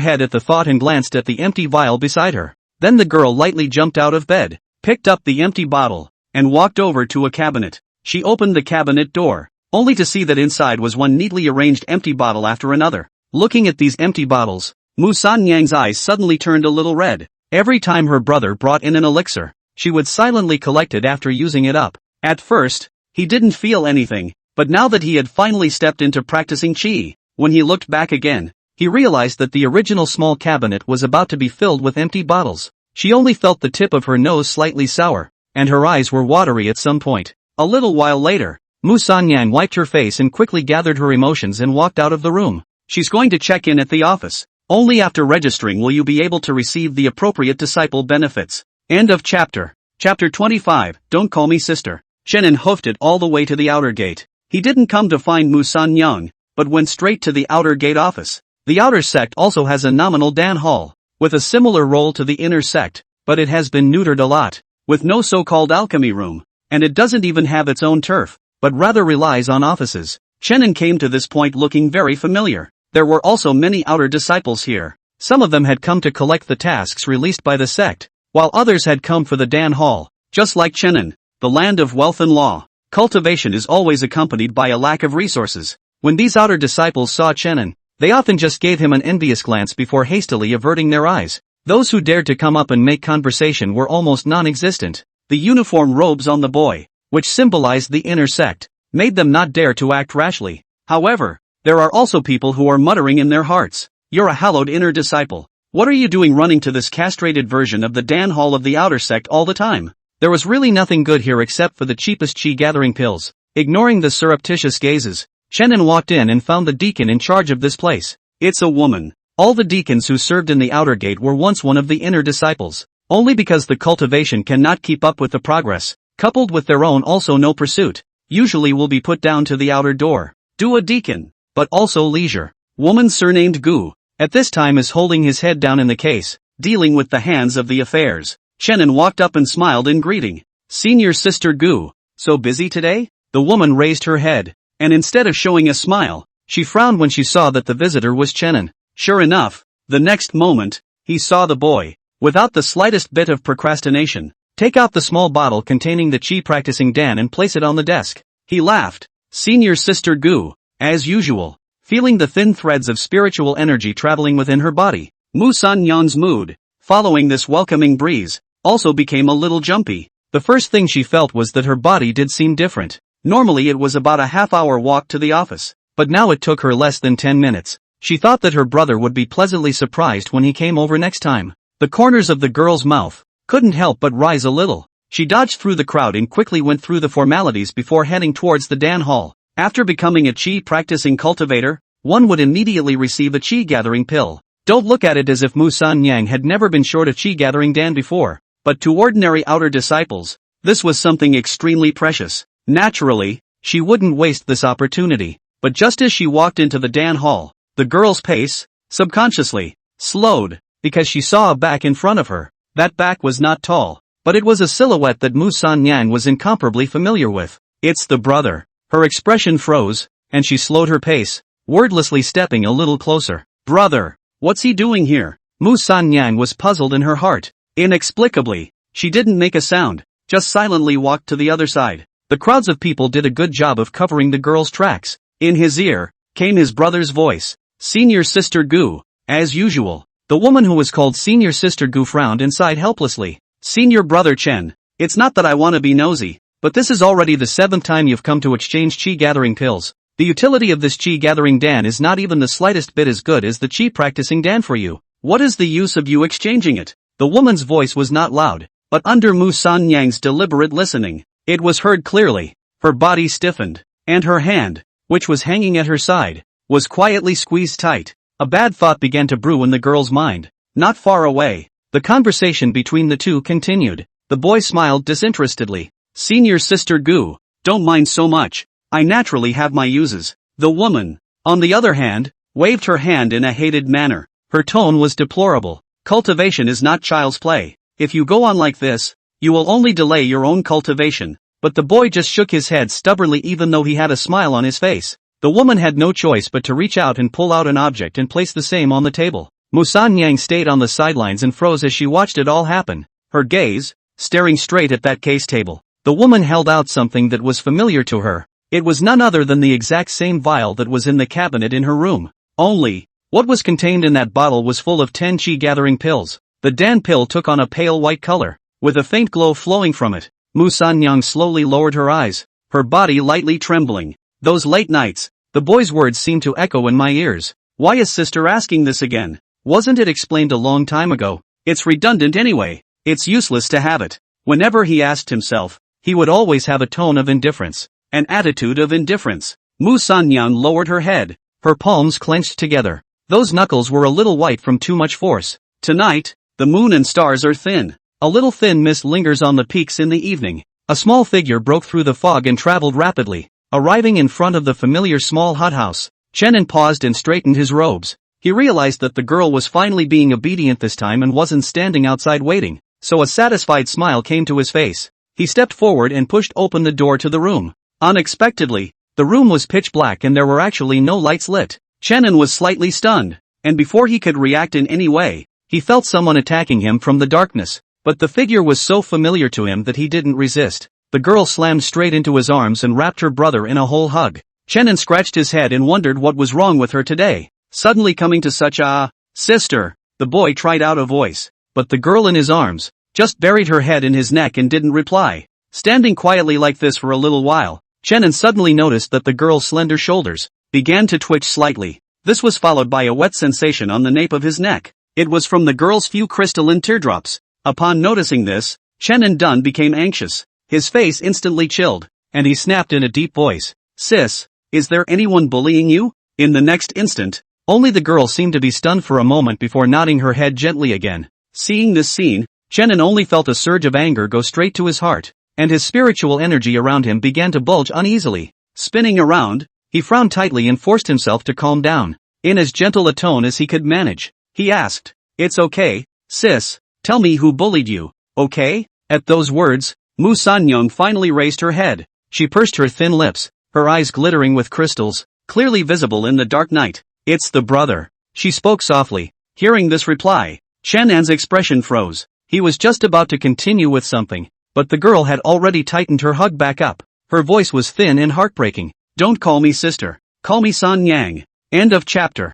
head at the thought and glanced at the empty vial beside her. Then the girl lightly jumped out of bed. picked up the empty bottle, and walked over to a cabinet. She opened the cabinet door, only to see that inside was one neatly arranged empty bottle after another. Looking at these empty bottles, Mu San Yang's eyes suddenly turned a little red. Every time her brother brought in an elixir, she would silently collect it after using it up. At first, he didn't feel anything, but now that he had finally stepped into practicing qi, when he looked back again, he realized that the original small cabinet was about to be filled with empty bottles. She only felt the tip of her nose slightly sour, and her eyes were watery at some point. A little while later, Mu Sanyang wiped her face and quickly gathered her emotions and walked out of the room. She's going to check in at the office. Only after registering will you be able to receive the appropriate disciple benefits. End of chapter. Chapter 25, Don't Call Me Sister. Chenin hoofed it all the way to the outer gate. He didn't come to find Mu Sanyang, but went straight to the outer gate office. The outer sect also has a nominal Dan hall, with a similar role to the inner sect, but it has been neutered a lot, with no so-called alchemy room, and it doesn't even have its own turf, but rather relies on offices. Chenin came to this point looking very familiar. There were also many outer disciples here. Some of them had come to collect the tasks released by the sect, while others had come for the Dan hall. Just like Chenin, the land of wealth and law, cultivation is always accompanied by a lack of resources. When these outer disciples saw Chenin, they often just gave him an envious glance before hastily averting their eyes. Those who dared to come up and make conversation were almost non-existent. The uniform robes on the boy, which symbolized the inner sect, made them not dare to act rashly. However, there are also people who are muttering in their hearts, "You're a hallowed inner disciple. What are you doing running to this castrated version of the Dan hall of the outer sect all the time?" There was really nothing good here except for the cheapest chi-gathering pills. Ignoring the surreptitious gazes, Chenin walked in and found the deacon in charge of this place. It's a woman. All the deacons who served in the outer gate were once one of the inner disciples. Only because the cultivation cannot keep up with the progress, coupled with their own also no pursuit, usually will be put down to the outer door. Do a deacon, but also leisure. Woman surnamed Gu, at this time is holding his head down in the case, dealing with the hands of the affairs. Chenin walked up and smiled in greeting. Senior Sister Gu, so busy today? The woman raised her head, and instead of showing a smile, she frowned when she saw that the visitor was Chenin. Sure enough, the next moment, he saw the boy, without the slightest bit of procrastination, take out the small bottle containing the chi-practicing Dan and place it on the desk. He laughed. Senior Sister Gu, as usual, feeling the thin threads of spiritual energy traveling within her body. Mu Sanyang's mood, following this welcoming breeze, also became a little jumpy. The first thing she felt was that her body did seem different. Normally it was about a half-hour walk to the office, but now it took her less than 10 minutes. She thought that her brother would be pleasantly surprised when he came over next time. The corners of the girl's mouth couldn't help but rise a little. She dodged through the crowd and quickly went through the formalities before heading towards the Dan hall. After becoming a chi-practicing cultivator, one would immediately receive a chi-gathering pill. Don't look at it as if Mu Sanyang had never been short of chi-gathering Dan before, but to ordinary outer disciples, this was something extremely precious. Naturally, she wouldn't waste this opportunity, but just as she walked into the Dan hall, the girl's pace, subconsciously, slowed, because she saw a back in front of her. That back was not tall, but it was a silhouette that Mu Sanyang was incomparably familiar with. It's the brother. Her expression froze, and she slowed her pace, wordlessly stepping a little closer. Brother, what's he doing here? Mu Sanyang was puzzled in her heart. Inexplicably, she didn't make a sound, just silently walked to the other side. The crowds of people did a good job of covering the girl's tracks. In his ear, came his brother's voice. Senior Sister Gu, as usual. The woman who was called Senior Sister Gu frowned and sighed helplessly. Senior Brother Chen, it's not that I want to be nosy, but this is already the 7th time you've come to exchange chi-gathering pills. The utility of this chi-gathering Dan is not even the slightest bit as good as the chi-practicing Dan for you. What is the use of you exchanging it? The woman's voice was not loud, but under Mu Sanyang's deliberate listening, it was heard clearly. Her body stiffened, and her hand, which was hanging at her side, was quietly squeezed tight. A bad thought began to brew in the girl's mind. Not far away, the conversation between the two continued. The boy smiled disinterestedly. Senior Sister Gu, don't mind so much. I naturally have my uses. The woman, on the other hand, waved her hand in a hated manner. Her tone was deplorable. Cultivation is not child's play. If you go on like this, you will only delay your own cultivation. But the boy just shook his head stubbornly even though he had a smile on his face. The woman had no choice but to reach out and pull out an object and place the same on the table. Mu Sanyang stayed on the sidelines and froze as she watched it all happen. Her gaze, staring straight at that case table. The woman held out something that was familiar to her. It was none other than the exact same vial that was in the cabinet in her room. Only, what was contained in that bottle was full of 10 chi-gathering pills. The Dan pill took on a pale white color, with a faint glow flowing from it. Mu Sanyang slowly lowered her eyes, her body lightly trembling. Those late nights, the boy's words seemed to echo in my ears. Why is sister asking this again? Wasn't it explained a long time ago? It's redundant anyway. It's useless to have it. Whenever he asked himself, he would always have a tone of indifference, an attitude of indifference. Mu Sanyang lowered her head, her palms clenched together. Those knuckles were a little white from too much force. Tonight, the moon and stars are thin. A little thin mist lingers on the peaks in the evening. A small figure broke through the fog and traveled rapidly, arriving in front of the familiar small hothouse. Chenin paused and straightened his robes. He realized that the girl was finally being obedient this time and wasn't standing outside waiting, so a satisfied smile came to his face. He stepped forward and pushed open the door to the room. Unexpectedly, the room was pitch black and there were actually no lights lit. Chenin was slightly stunned, and before he could react in any way, he felt someone attacking him from the darkness. But the figure was so familiar to him that he didn't resist. The girl slammed straight into his arms and wrapped her brother in a whole hug. Chenin scratched his head and wondered what was wrong with her today. Suddenly coming to such a sister, the boy tried out a voice, but the girl in his arms just buried her head in his neck and didn't reply. Standing quietly like this for a little while, Chenin suddenly noticed that the girl's slender shoulders began to twitch slightly. This was followed by a wet sensation on the nape of his neck. It was from the girl's few crystalline teardrops. Upon noticing this, Chenin Dun became anxious. His face instantly chilled, and he snapped in a deep voice, "Sis, is there anyone bullying you?" In the next instant, only the girl seemed to be stunned for a moment before nodding her head gently again. Seeing this scene, Chenin only felt a surge of anger go straight to his heart, and his spiritual energy around him began to bulge uneasily. Spinning around, he frowned tightly and forced himself to calm down. In as gentle a tone as he could manage, he asked, "It's okay, sis. Tell me who bullied you, okay?" At those words, Mu Sanyang finally raised her head. She pursed her thin lips, her eyes glittering with crystals, clearly visible in the dark night. "It's the brother," she spoke softly. Hearing this reply, Chenin's expression froze. He was just about to continue with something, but the girl had already tightened her hug back up. Her voice was thin and heartbreaking. "Don't call me sister. Call me Sanyang." End of chapter.